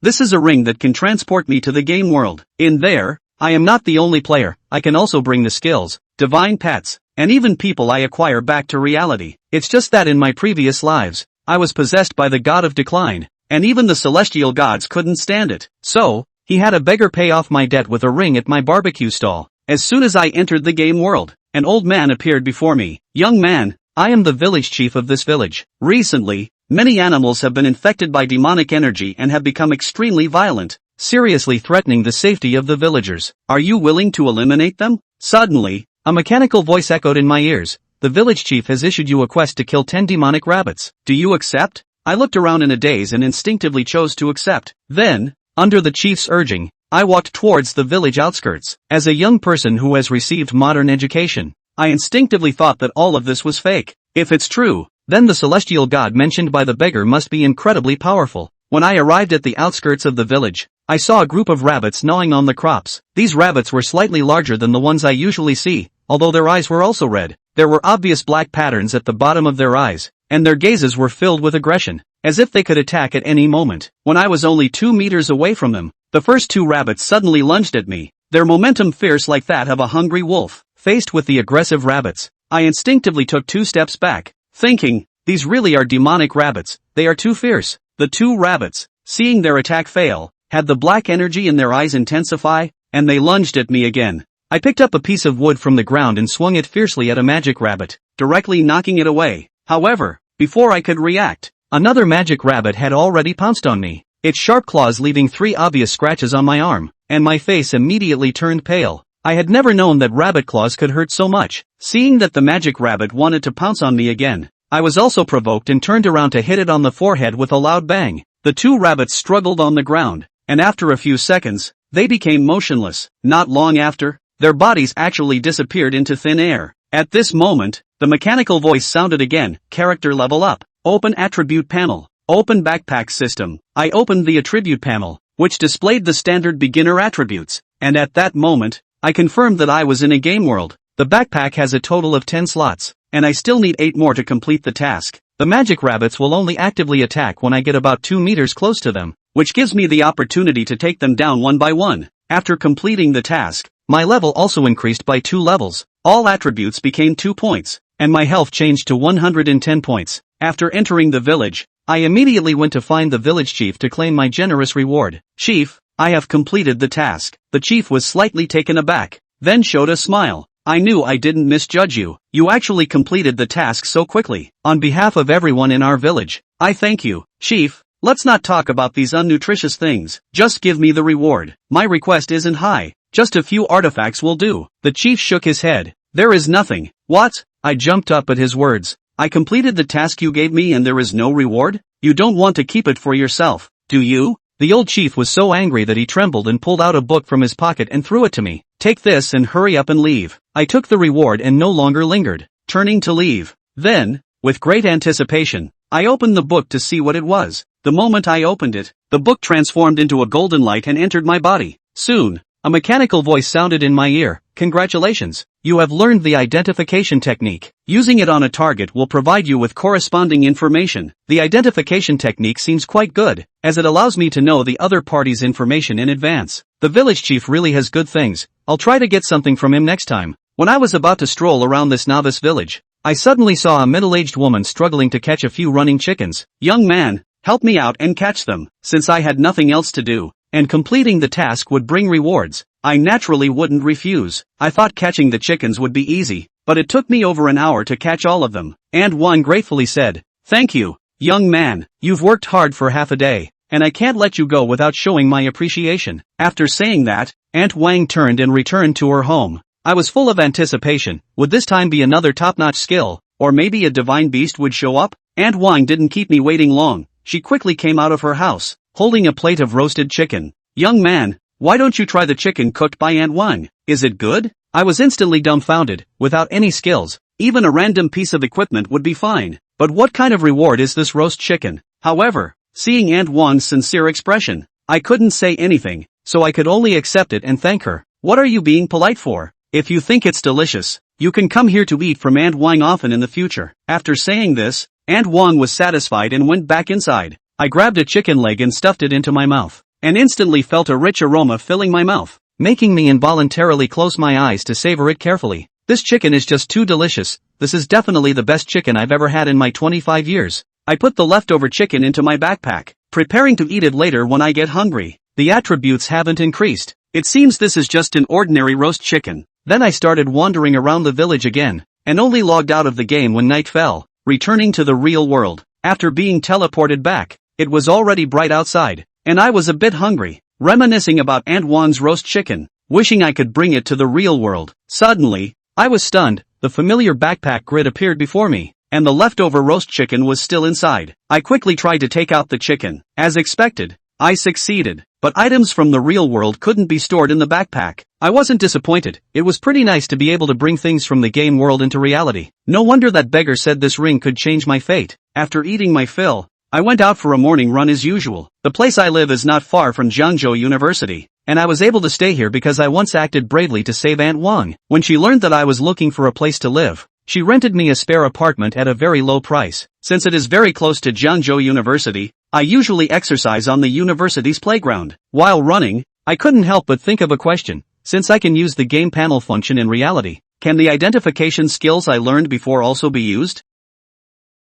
This is a ring that can transport me to the game world. In there, I am not the only player, I can also bring the skills, divine pets, and even people I acquire back to reality. It's just that in my previous lives, I was possessed by the god of decline, and even the celestial gods couldn't stand it. So, he had a beggar pay off my debt with a ring at my barbecue stall. As soon as I entered the game world, an old man appeared before me. Young man, I am the village chief of this village. Recently, many animals have been infected by demonic energy and have become extremely violent, seriously threatening the safety of the villagers. Are you willing to eliminate them? Suddenly, a mechanical voice echoed in my ears. The village chief has issued you a quest to kill 10 demonic rabbits. Do you accept? I looked around in a daze and instinctively chose to accept. Then, under the chief's urging, I walked towards the village outskirts. As a young person who has received modern education, I instinctively thought that all of this was fake. If it's true, then the celestial god mentioned by the beggar must be incredibly powerful. When I arrived at the outskirts of the village, I saw a group of rabbits gnawing on the crops. These rabbits were slightly larger than the ones I usually see, although their eyes were also red. There were obvious black patterns at the bottom of their eyes, and their gazes were filled with aggression, as if they could attack at any moment. When I was only 2 meters away from them, the first 2 rabbits suddenly lunged at me, their momentum fierce like that of a hungry wolf. Faced with the aggressive rabbits, I instinctively took 2 steps back, thinking, these really are demonic rabbits, they are too fierce. The 2 rabbits, seeing their attack fail, had the black energy in their eyes intensify, and they lunged at me again. I picked up a piece of wood from the ground and swung it fiercely at a magic rabbit, directly knocking it away. However, before I could react, another magic rabbit had already pounced on me, its sharp claws leaving 3 obvious scratches on my arm, and my face immediately turned pale. I had never known that rabbit claws could hurt so much. Seeing that the magic rabbit wanted to pounce on me again, I was also provoked and turned around to hit it on the forehead with a loud bang. The 2 rabbits struggled on the ground, and after a few seconds, they became motionless. Not long after, their bodies actually disappeared into thin air. At this moment, the mechanical voice sounded again. Character level up. Open attribute panel. Open backpack system. I opened the attribute panel, which displayed the standard beginner attributes, and at that moment, I confirmed that I was in a game world. The backpack has a total of 10 slots, and I still need 8 more to complete the task. The magic rabbits will only actively attack when I get about 2 meters close to them, which gives me the opportunity to take them down one by one. After completing the task, my level also increased by 2 levels. All attributes became 2 points, and my health changed to 110 points. After entering the village, I immediately went to find the village chief to claim my generous reward. Chief, I have completed the task. The chief was slightly taken aback, then showed a smile. I knew I didn't misjudge you. You actually completed the task so quickly. On behalf of everyone in our village, I thank you. Chief, let's not talk about these unnutritious things. Just give me the reward. My request isn't high. Just a few artifacts will do. The chief shook his head. There is nothing. What? I jumped up at his words. I completed the task you gave me and there is no reward? You don't want to keep it for yourself, do you? The old chief was so angry that he trembled and pulled out a book from his pocket and threw it to me. Take this and hurry up and leave. I took the reward and no longer lingered, turning to leave. Then, with great anticipation, I opened the book to see what it was. The moment I opened it, the book transformed into a golden light and entered my body. Soon, a mechanical voice sounded in my ear. Congratulations, you have learned the identification technique. Using it on a target will provide you with corresponding information. The identification technique seems quite good, as it allows me to know the other party's information in advance. The village chief really has good things. I'll try to get something from him next time. When I was about to stroll around this novice village, I suddenly saw a middle-aged woman struggling to catch a few running chickens. Young man, help me out and catch them. Since I had nothing else to do, and completing the task would bring rewards, I naturally wouldn't refuse. I thought catching the chickens would be easy, but it took me over an hour to catch all of them. And one gratefully said, "Thank you, young man, you've worked hard for half a day, and I can't let you go without showing my appreciation." After saying that, Aunt Wang turned and returned to her home. I was full of anticipation. Would this time be another top-notch skill, or maybe a divine beast would show up? Aunt Wang didn't keep me waiting long. She quickly came out of her house, holding a plate of roasted chicken. "Young man, why don't you try the chicken cooked by Aunt Wang? Is it good?" I was instantly dumbfounded. Without any skills, even a random piece of equipment would be fine. But what kind of reward is this roast chicken? However, seeing Aunt Wang's sincere expression, I couldn't say anything, so I could only accept it and thank her. "What are you being polite for? If you think it's delicious, you can come here to eat from Aunt Wang often in the future." After saying this, Aunt Wang was satisfied and went back inside. I grabbed a chicken leg and stuffed it into my mouth. and instantly felt a rich aroma filling my mouth, making me involuntarily close my eyes to savor it carefully. This chicken is just too delicious. This is definitely the best chicken I've ever had in my 25 years. I put the leftover chicken into my backpack, preparing to eat it later when I get hungry. The attributes haven't increased. It seems this is just an ordinary roast chicken. Then I started wandering around the village again, and only logged out of the game when night fell, returning to the real world. After being teleported back, it was already bright outside, and I was a bit hungry, reminiscing about Aunt Juan's roast chicken, wishing I could bring it to the real world. Suddenly, I was stunned. The familiar backpack grid appeared before me, and the leftover roast chicken was still inside. I quickly tried to take out the chicken. As expected, I succeeded, but items from the real world couldn't be stored in the backpack. I wasn't disappointed. It was pretty nice to be able to bring things from the game world into reality. No wonder that beggar said this ring could change my fate. After eating my fill, I went out for a morning run as usual. The place I live is not far from Jiangzhou University, and I was able to stay here because I once acted bravely to save Aunt Wang. When she learned that I was looking for a place to live, she rented me a spare apartment at a very low price. Since it is very close to Jiangzhou University, I usually exercise on the university's playground. While running, I couldn't help but think of a question. Since I can use the game panel function in reality, can the identification skills I learned before also be used?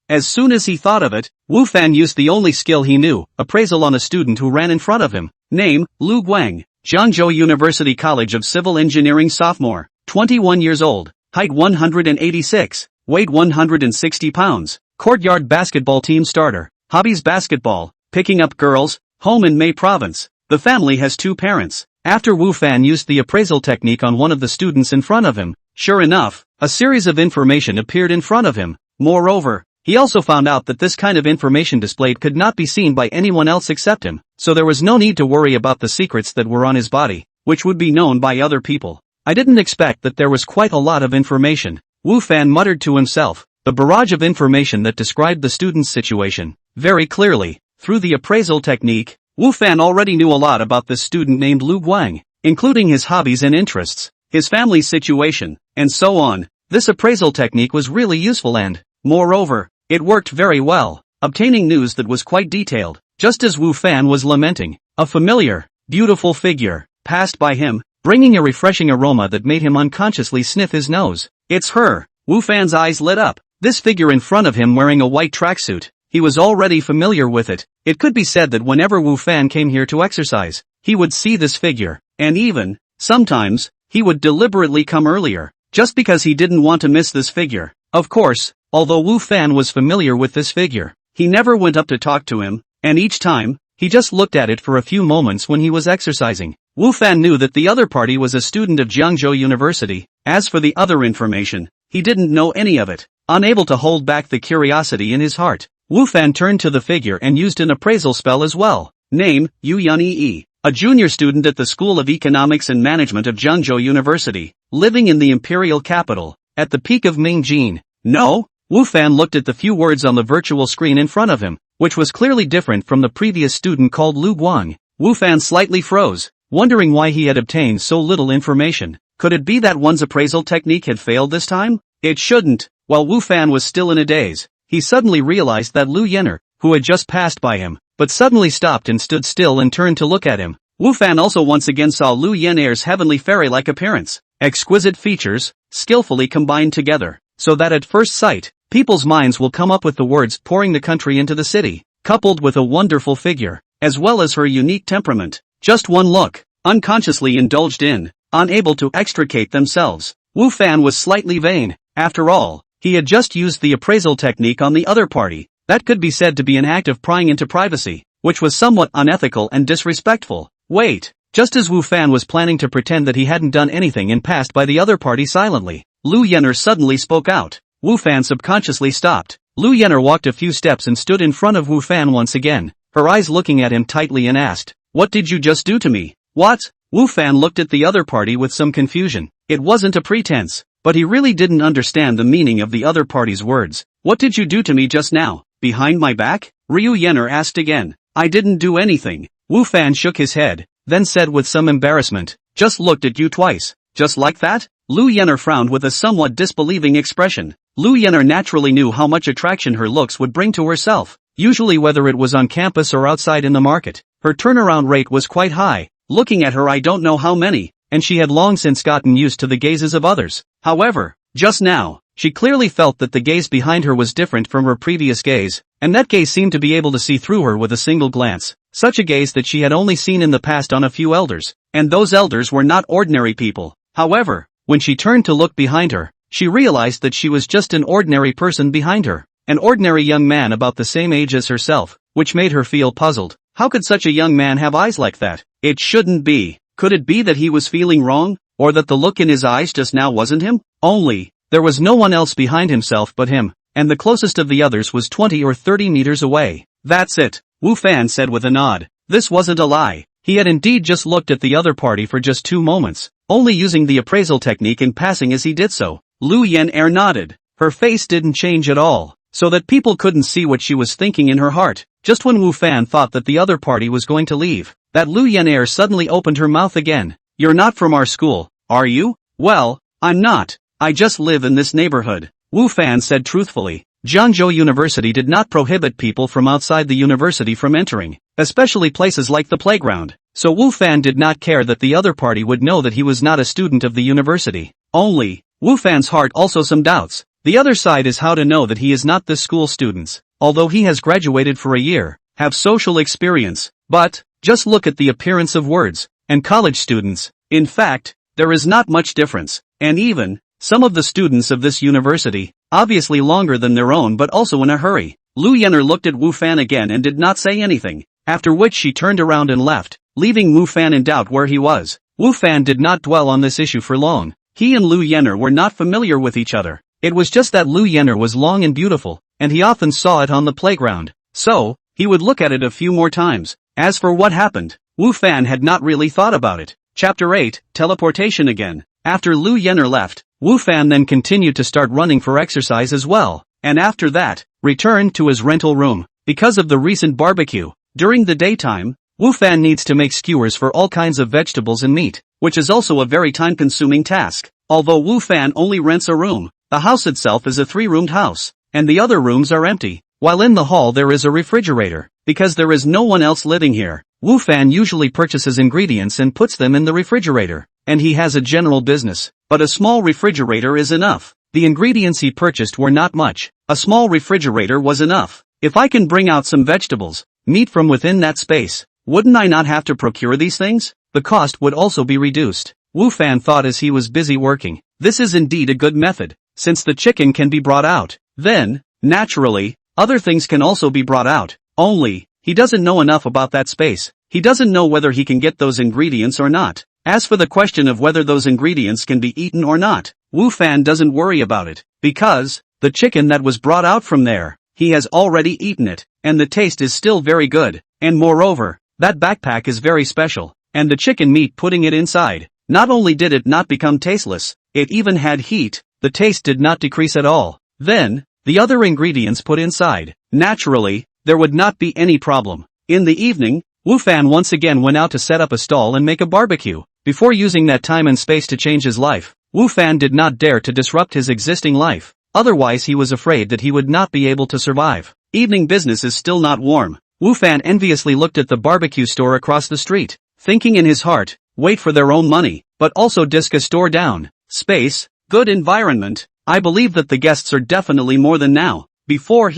As soon as he thought of it, Wu Fan used the only skill he knew, appraisal on a student who ran in front of him. Name, Lu Guang, Jiangzhou University College of Civil Engineering sophomore, 21 years old, height 186, weight 160 pounds, courtyard basketball team starter, hobbies basketball, picking up girls, home in Mei Province. The family has 2 parents. After Wu Fan used the appraisal technique on one of the students in front of him, sure enough, a series of information appeared in front of him. Moreover, he also found out that this kind of information displayed could not be seen by anyone else except him, so there was no need to worry about the secrets that were on his body, which would be known by other people. I didn't expect that there was quite a lot of information. Wu Fan muttered to himself, the barrage of information that described the student's situation very clearly. Through the appraisal technique, Wu Fan already knew a lot about this student named Lu Guang, including his hobbies and interests, his family's situation, and so on. This appraisal technique was really useful and, moreover, it worked very well, obtaining news that was quite detailed. Just as Wu Fan was lamenting, a familiar, beautiful figure passed by him, bringing a refreshing aroma that made him unconsciously sniff his nose. It's her. Wu Fan's eyes lit up. This figure in front of him wearing a white tracksuit. He was already familiar with it. It could be said that whenever Wu Fan came here to exercise, he would see this figure, and even, sometimes, he would deliberately come earlier, just because he didn't want to miss this figure. Of course, although Wu Fan was familiar with this figure, he never went up to talk to him, and each time, he just looked at it for a few moments when he was exercising. Wu Fan knew that the other party was a student of Jiangzhou University. As for the other information, he didn't know any of it. Unable to hold back the curiosity in his heart, Wu Fan turned to the figure and used an appraisal spell as well. Name, Yu Yun Yi, a junior student at the School of Economics and Management of Jiangzhou University, living in the imperial capital, at the peak of Mingjin. No? Wu Fan looked at the few words on the virtual screen in front of him, which was clearly different from the previous student called Lu Guang. Wu Fan slightly froze, wondering why he had obtained so little information. Could it be that one's appraisal technique had failed this time? It shouldn't. While Wu Fan was still in a daze, he suddenly realized that Lu Yener, who had just passed by him, but suddenly stopped and stood still and turned to look at him. Wu Fan also once again saw Lu Yener's heavenly fairy-like appearance, exquisite features, skillfully combined together, so that at first sight, people's minds will come up with the words pouring the country into the city, coupled with a wonderful figure, as well as her unique temperament. Just one look, unconsciously indulged in, unable to extricate themselves. Wu Fan was slightly vain. After all, he had just used the appraisal technique on the other party. That could be said to be an act of prying into privacy, which was somewhat unethical and disrespectful. Wait, just as Wu Fan was planning to pretend that he hadn't done anything and passed by the other party silently, Lu Yener suddenly spoke out. Wu Fan subconsciously stopped. Lu Yener walked a few steps and stood in front of Wu Fan once again, her eyes looking at him tightly, and asked, "What did you just do to me?" "What?" Wu Fan looked at the other party with some confusion. It wasn't a pretense, but he really didn't understand the meaning of the other party's words. "What did you do to me just now? Behind my back?" Ryu Yener asked again. "I didn't do anything." Wu Fan shook his head, then said with some embarrassment, "Just looked at you twice." "Just like that?" Lu Yener frowned with a somewhat disbelieving expression. Lu Yener naturally knew how much attraction her looks would bring to herself, usually whether it was on campus or outside in the market. Her turnaround rate was quite high. Looking at her, I don't know how many, and she had long since gotten used to the gazes of others. However, just now, she clearly felt that the gaze behind her was different from her previous gaze, and that gaze seemed to be able to see through her with a single glance. Such a gaze that she had only seen in the past on a few elders, and those elders were not ordinary people. However, when she turned to look behind her, she realized that she was just an ordinary person behind her, an ordinary young man about the same age as herself, which made her feel puzzled. How could such a young man have eyes like that? It shouldn't be. Could it be that he was feeling wrong, or that the look in his eyes just now wasn't him? Only, there was no one else behind himself but him, and the closest of the others was 20 or 30 meters away. That's it, Wu Fan said with a nod. This wasn't a lie. He had indeed just looked at the other party for just 2 moments, only using the appraisal technique in passing as he did so. Lu Yen nodded. Her face didn't change at all, so that people couldn't see what she was thinking in her heart. Just when Wu Fan thought that the other party was going to leave, that Lu Yen suddenly opened her mouth again. You're not from our school, are you? Well, I'm not. I just live in this neighborhood, Wu Fan said truthfully. Jiangzhou University did not prohibit people from outside the university from entering, especially places like the playground, so Wu Fan did not care that the other party would know that he was not a student of the university. Only, Wu Fan's heart also some doubts. The other side is how to know that he is not this school students, although he has graduated for a year, have social experience, but, just look at the appearance of words, and college students. In fact, there is not much difference, and even, some of the students of this university, obviously longer than their own but also in a hurry. Lu Yenner looked at Wu Fan again and did not say anything, after which she turned around and left, leaving Wu Fan in doubt where he was. Wu Fan did not dwell on this issue for long. He and Lu Yenner were not familiar with each other. It was just that Lu Yenner was long and beautiful, and he often saw it on the playground, so, he would look at it a few more times. As for what happened, Wu Fan had not really thought about it. Chapter 8, Teleportation again. After Lu Yenner left, Wu Fan then continued to start running for exercise as well, and after that, returned to his rental room. Because of the recent barbecue, during the daytime, Wu Fan needs to make skewers for all kinds of vegetables and meat, which is also a very time-consuming task. Although Wu Fan only rents a room, the house itself is a 3-roomed house, and the other rooms are empty, while in the hall there is a refrigerator. Because there is no one else living here, Wu Fan usually purchases ingredients and puts them in the refrigerator, and he has a general business, but a small refrigerator is enough. The ingredients he purchased were not much. A small refrigerator was enough. If I can bring out some vegetables, meat from within that space, wouldn't I not have to procure these things? The cost would also be reduced. Wu Fan thought as he was busy working. This is indeed a good method, since the chicken can be brought out. Then, naturally, other things can also be brought out. Only, he doesn't know enough about that space. He doesn't know whether he can get those ingredients or not. As for the question of whether those ingredients can be eaten or not, Wu Fan doesn't worry about it, because, the chicken that was brought out from there, he has already eaten it, and the taste is still very good, and moreover, that backpack is very special, and the chicken meat putting it inside, not only did it not become tasteless, it even had heat. The taste did not decrease at all. Then, the other ingredients put inside, naturally, there would not be any problem. In the evening, Wu Fan once again went out to set up a stall and make a barbecue. Before using that time and space to change his life, Wu Fan did not dare to disrupt his existing life, otherwise he was afraid that he would not be able to survive. Evening business is still not warm. Wu Fan enviously looked at the barbecue store across the street, thinking in his heart, wait for their own money, but also disc a store down. Space, good environment, I believe that the guests are definitely more than now. Before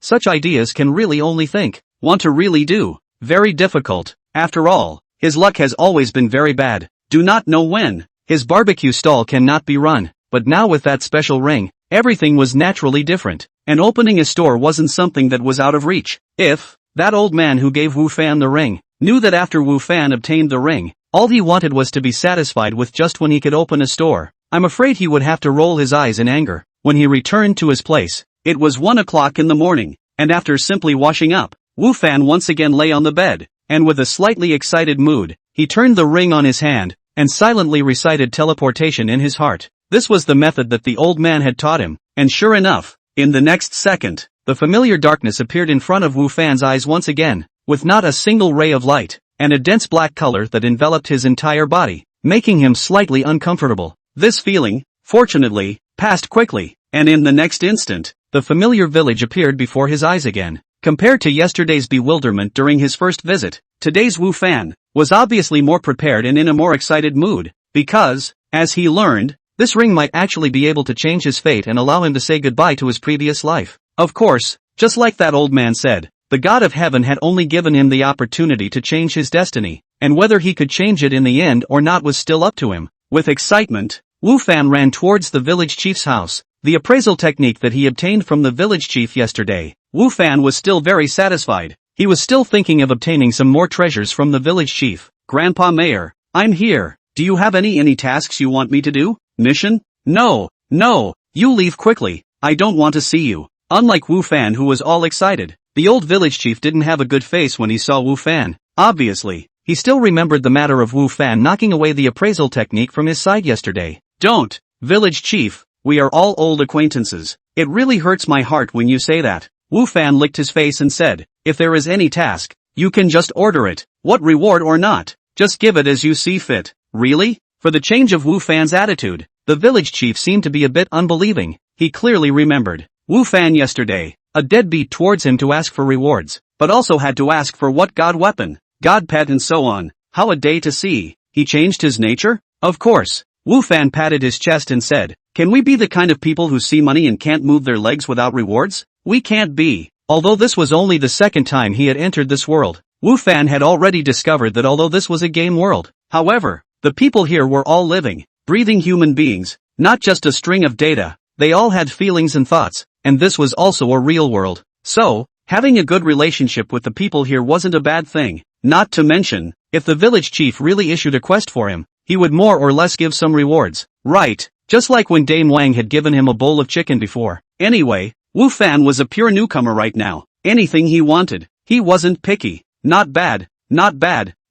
such ideas can really only think, want to really do, very difficult. After all, his luck has always been very bad. Do not know when. His barbecue stall cannot be run, but now with that special ring, everything was naturally different, and opening a store wasn't something that was out of reach. If that old man who gave Wu Fan the ring knew that after Wu Fan obtained the ring, all he wanted was to be satisfied with just when he could open a store, I'm afraid he would have to roll his eyes in anger. When he returned to his place, it was 1 o'clock in the morning, and after simply washing up, Wu Fan once again lay on the bed, and with a slightly excited mood, he turned the ring on his hand, and silently recited teleportation in his heart. This was the method that the old man had taught him, and sure enough, in the next second, the familiar darkness appeared in front of Wu Fan's eyes once again, with not a single ray of light, and a dense black color that enveloped his entire body, making him slightly uncomfortable. This feeling, fortunately, passed quickly, and in the next instant, the familiar village appeared before his eyes again. Compared to yesterday's bewilderment during his first visit, today's Wu Fan was obviously more prepared and in a more excited mood, because, as he learned, this ring might actually be able to change his fate and allow him to say goodbye to his previous life. Of course, just like that old man said, the God of Heaven had only given him the opportunity to change his destiny, and whether he could change it in the end or not was still up to him. With excitement, Wu Fan ran towards the village chief's house. The appraisal technique that he obtained from the village chief yesterday, Wu Fan was still very satisfied. He was still thinking of obtaining some more treasures from the village chief. Grandpa Mayor, I'm here. Do you have any tasks you want me to do? Mission? No, you leave quickly. I don't want to see you. Unlike Wu Fan, who was all excited, the old village chief didn't have a good face when he saw Wu Fan. Obviously, he still remembered the matter of Wu Fan knocking away the appraisal technique from his side yesterday. Don't, village chief, we are all old acquaintances. It really hurts my heart when you say that. Wu Fan licked his face and said, if there is any task, you can just order it. What reward or not, just give it as you see fit. Really? For the change of Wu Fan's attitude, the village chief seemed to be a bit unbelieving. He clearly remembered Wu Fan yesterday, a deadbeat towards him to ask for rewards, but also had to ask for what god weapon, god pet and so on. How a day to see. He changed his nature? Of course. Wu Fan patted his chest and said, can we be the kind of people who see money and can't move their legs without rewards? We can't be. Although this was only the second time he had entered this world, Wu Fan had already discovered that although this was a game world, however, the people here were all living, breathing human beings, not just a string of data. They all had feelings and thoughts, and this was also a real world. So, having a good relationship with the people here wasn't a bad thing. Not to mention, if the village chief really issued a quest for him, he would more or less give some rewards. Right, just like when Dame Wang had given him a bowl of chicken before. Anyway, Wu Fan was a pure newcomer right now. Anything he wanted. He wasn't picky. Not bad.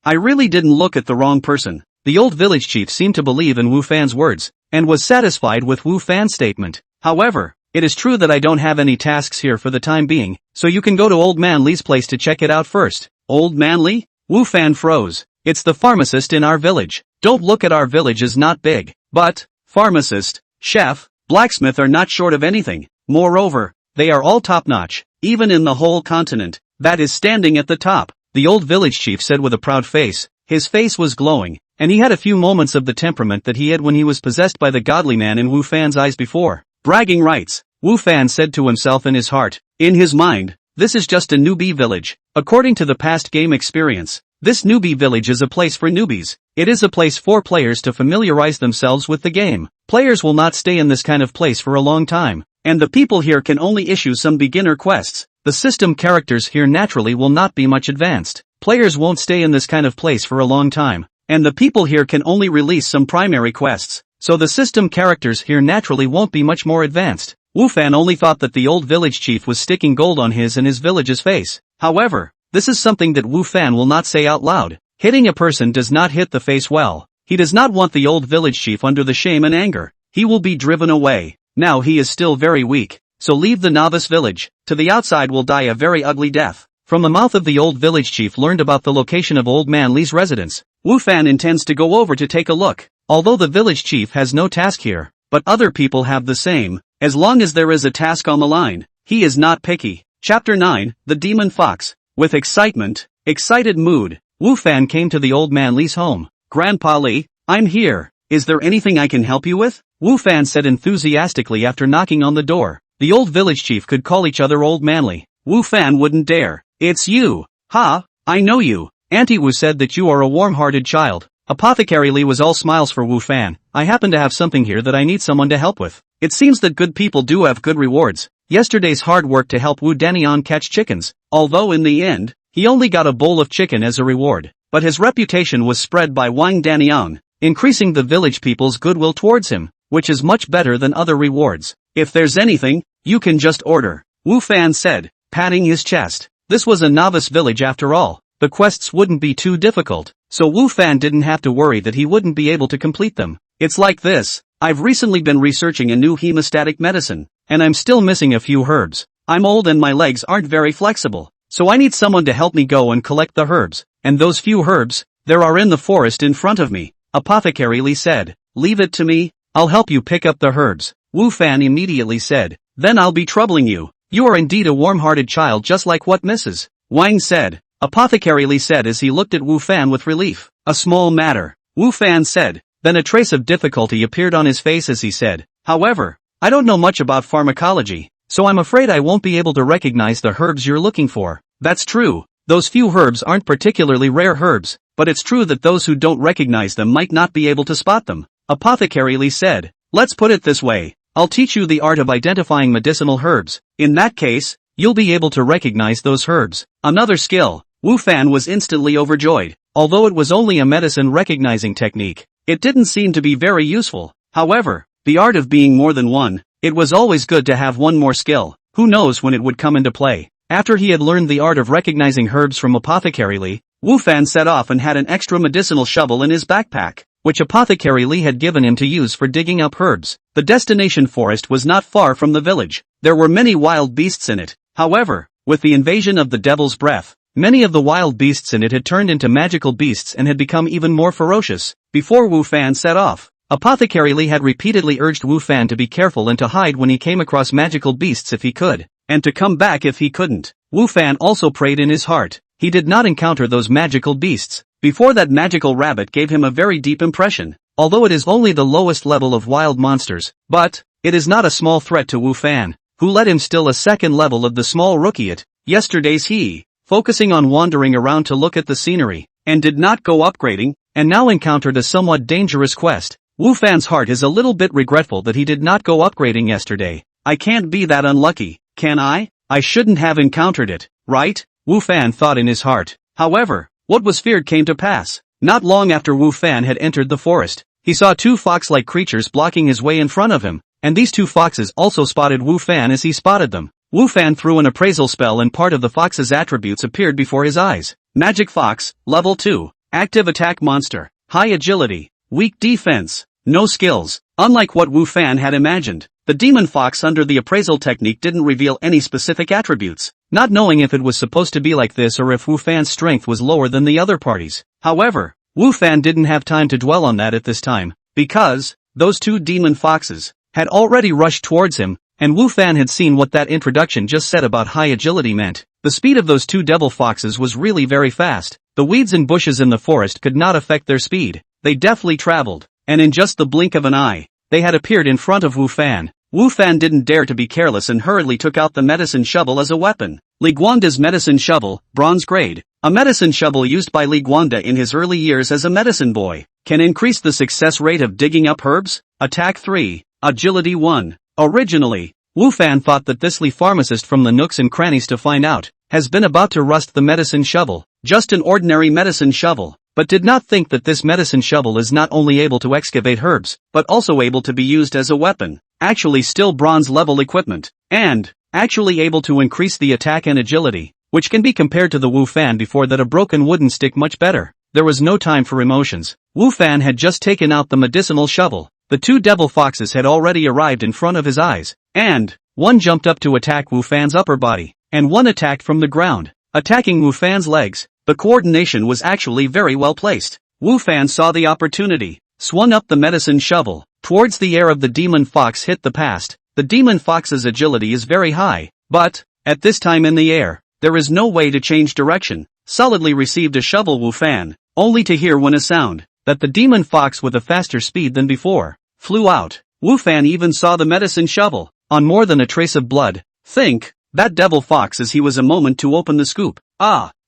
I really didn't look at the wrong person. The old village chief seemed to believe in Wu Fan's words, and was satisfied with Wu Fan's statement. However, it is true that I don't have any tasks here for the time being, so you can go to Old Man Li's place to check it out first. Old Man Li? Wu Fan froze. It's the pharmacist in our village. Don't look at our village as not big, but, pharmacist, chef, blacksmith are not short of anything. Moreover, they are all top-notch, even in the whole continent, that is standing at the top, the old village chief said with a proud face. His face was glowing, and he had a few moments of the temperament that he had when he was possessed by the godly man in Wu Fan's eyes before. Bragging rights, Wu Fan said to himself in his heart. In his mind, this is just a newbie village. According to the past game experience, this newbie village is a place for newbies. It is a place for players to familiarize themselves with the game. Players will not stay in this kind of place for a long time, and the people here can only issue some beginner quests. The system characters here naturally will not be much advanced. Players won't stay in this kind of place for a long time, and the people here can only release some primary quests, so the system characters here naturally won't be much more advanced. Wu Fan only thought that the old village chief was sticking gold on his and his village's face. However, this is something that Wu Fan will not say out loud. Hitting a person does not hit the face well. He does not want the old village chief under the shame and anger. He will be driven away. Now he is still very weak, so leave the novice village. To the outside will die a very ugly death. From the mouth of the old village chief learned about the location of Old Man Li's residence. Wu Fan intends to go over to take a look. Although the village chief has no task here, but other people have the same. As long as there is a task on the line, he is not picky. Chapter 9, The Demon Fox. With excited mood, Wu Fan came to the Old Man Li's home. Grandpa Li, I'm here. Is there anything I can help you with? Wu Fan said enthusiastically after knocking on the door. The old village chief could call each other Old Man Li. Wu Fan wouldn't dare. It's you. Ha, I know you. Auntie Wu said that you are a warm-hearted child. Apothecary Li was all smiles for Wu Fan. I happen to have something here that I need someone to help with. It seems that good people do have good rewards. Yesterday's hard work to help Wu Danian catch chickens, although in the end, he only got a bowl of chicken as a reward. But his reputation was spread by Wang Danian, increasing the village people's goodwill towards him, which is much better than other rewards. If there's anything, you can just order, Wu Fan said, patting his chest. This was a novice village after all. The quests wouldn't be too difficult, so Wu Fan didn't have to worry that he wouldn't be able to complete them. It's like this. I've recently been researching a new hemostatic medicine, and I'm still missing a few herbs. I'm old and my legs aren't very flexible, so I need someone to help me go and collect the herbs, and those few herbs, there are in the forest in front of me, Apothecary Li said. Leave it to me, I'll help you pick up the herbs, Wu Fan immediately said. Then I'll be troubling you. You are indeed a warm-hearted child, just like what Mrs. Wang said. Apothecary Li said as he looked at Wu Fan with relief. A small matter, Wu Fan said. Then a trace of difficulty appeared on his face as he said, however, I don't know much about pharmacology, so I'm afraid I won't be able to recognize the herbs you're looking for. That's true. Those few herbs aren't particularly rare herbs, but it's true that those who don't recognize them might not be able to spot them. Apothecary Li said, let's put it this way. I'll teach you the art of identifying medicinal herbs. In that case, you'll be able to recognize those herbs. Another skill. Wu Fan was instantly overjoyed. Although it was only a medicine recognizing technique, it didn't seem to be very useful. However, the art of being more than one, it was always good to have one more skill. Who knows when it would come into play. After he had learned the art of recognizing herbs from Apothecary Li, Wu Fan set off and had an extra medicinal shovel in his backpack, which Apothecary Li had given him to use for digging up herbs. The destination forest was not far from the village. There were many wild beasts in it. However, with the invasion of the Devil's Breath, many of the wild beasts in it had turned into magical beasts and had become even more ferocious. Before Wu Fan set off, Apothecary Li had repeatedly urged Wu Fan to be careful and to hide when he came across magical beasts if he could, and to come back if he couldn't. Wu Fan also prayed in his heart. He did not encounter those magical beasts. Before that magical rabbit gave him a very deep impression. Although it is only the lowest level of wild monsters, but it is not a small threat to Wu Fan, who let him still a second level of the small rookie at yesterday's he, focusing on wandering around to look at the scenery, and did not go upgrading, and now encountered a somewhat dangerous quest. Wu Fan's heart is a little bit regretful that he did not go upgrading yesterday. I can't be that unlucky, can I? I shouldn't have encountered it, right? Wu Fan thought in his heart. However, what was feared came to pass. Not long after Wu Fan had entered the forest, he saw two fox-like creatures blocking his way in front of him, and these two foxes also spotted Wu Fan as he spotted them. Wu Fan threw an appraisal spell and part of the fox's attributes appeared before his eyes. Magic Fox, Level 2, Active Attack Monster, High Agility, Weak Defense, No Skills. Unlike what Wu Fan had imagined, the Demon Fox under the appraisal technique didn't reveal any specific attributes, not knowing if it was supposed to be like this or if Wu Fan's strength was lower than the other parties. However, Wu Fan didn't have time to dwell on that at this time, because those two demon foxes had already rushed towards him, and Wu Fan had seen what that introduction just said about high agility meant. The speed of those two devil foxes was really very fast. The weeds and bushes in the forest could not affect their speed. They deftly traveled, and in just the blink of an eye, they had appeared in front of Wu Fan. Wu Fan didn't dare to be careless and hurriedly took out the medicine shovel as a weapon. Li Guanda's medicine shovel, bronze grade. A medicine shovel used by Li Guanda in his early years as a medicine boy, can increase the success rate of digging up herbs. Attack 3, Agility 1. Originally, Wu Fan thought that this Li pharmacist from the nooks and crannies to find out, has been about to rust the medicine shovel, just an ordinary medicine shovel, but did not think that this medicine shovel is not only able to excavate herbs, but also able to be used as a weapon, actually still bronze level equipment, and actually able to increase the attack and agility, which can be compared to the Wu Fan before that a broken wooden stick much better. There was no time for emotions. Wu Fan had just taken out the medicinal shovel. The two devil foxes had already arrived in front of his eyes, and one jumped up to attack Wu Fan's upper body, and one attacked from the ground, attacking Wu Fan's legs. The coordination was actually very well placed. Wu Fan saw the opportunity, swung up the medicine shovel, towards the air of the demon fox hit the past. The demon fox's agility is very high, but, at this time in the air, there is no way to change direction. Solidly received a shovel Wu Fan, only to hear when a sound, that the demon fox with a faster speed than before, flew out. Wu Fan even saw the medicine shovel, on more than a trace of blood. Think, that devil fox as he was a moment to open the scoop.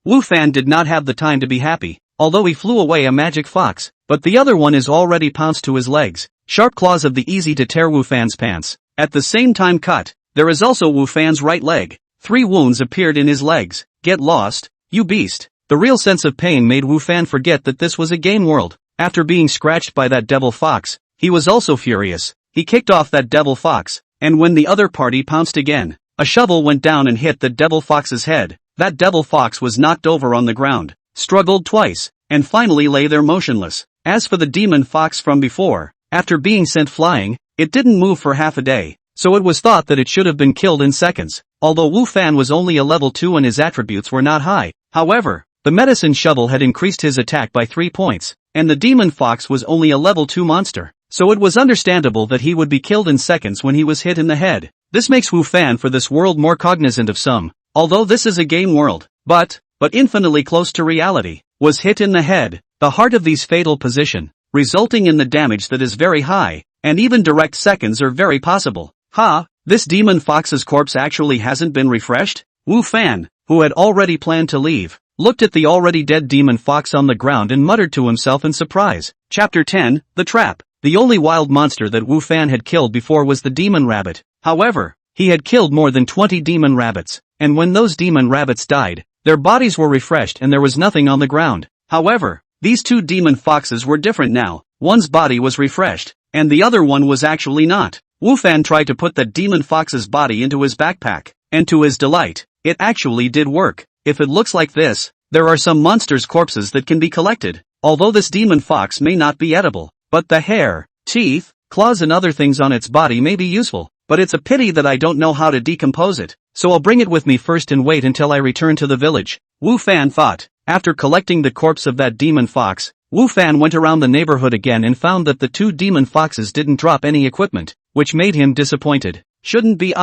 Wu Fan did not have the time to be happy, although he flew away a magic fox, but the other one is already pounced to his legs. Sharp claws of the easy to tear Wu Fan's pants. At the same time cut, there is also Wu Fan's right leg. 3 wounds appeared in his legs. Get lost, you beast. The real sense of pain made Wu Fan forget that this was a game world. After being scratched by that devil fox, he was also furious. He kicked off that devil fox, and when the other party pounced again, a shovel went down and hit the devil fox's head. That devil fox was knocked over on the ground, struggled twice, and finally lay there motionless. As for the demon fox from before, after being sent flying, it didn't move for half a day, so it was thought that it should have been killed in seconds. Although Wu Fan was only a level 2 and his attributes were not high, however, the medicine shovel had increased his attack by 3 points, and the demon fox was only a level 2 monster, so it was understandable that he would be killed in seconds when he was hit in the head. This makes Wu Fan for this world more cognizant of some, although this is a game world, but infinitely close to reality, was hit in the head, the heart of these fatal position, resulting in the damage that is very high, and even direct seconds are very possible. This demon fox's corpse actually hasn't been refreshed? Wu Fan, who had already planned to leave, looked at the already dead demon fox on the ground and muttered to himself in surprise. Chapter 10, The Trap. The only wild monster that Wu Fan had killed before was the demon rabbit. However, he had killed more than 20 demon rabbits, and when those demon rabbits died, their bodies were refreshed and there was nothing on the ground. However, these two demon foxes were different now. One's body was refreshed, and the other one was actually not. Wu Fan tried to put that demon fox's body into his backpack, and to his delight, it actually did work. If it looks like this, there are some monsters' corpses that can be collected, although this demon fox may not be edible, but the hair, teeth, claws and other things on its body may be useful, but it's a pity that I don't know how to decompose it, so I'll bring it with me first and wait until I return to the village. Wu Fan thought. After collecting the corpse of that demon fox, Wu Fan went around the neighborhood again and found that the two demon foxes didn't drop any equipment, which made him disappointed. Shouldn't be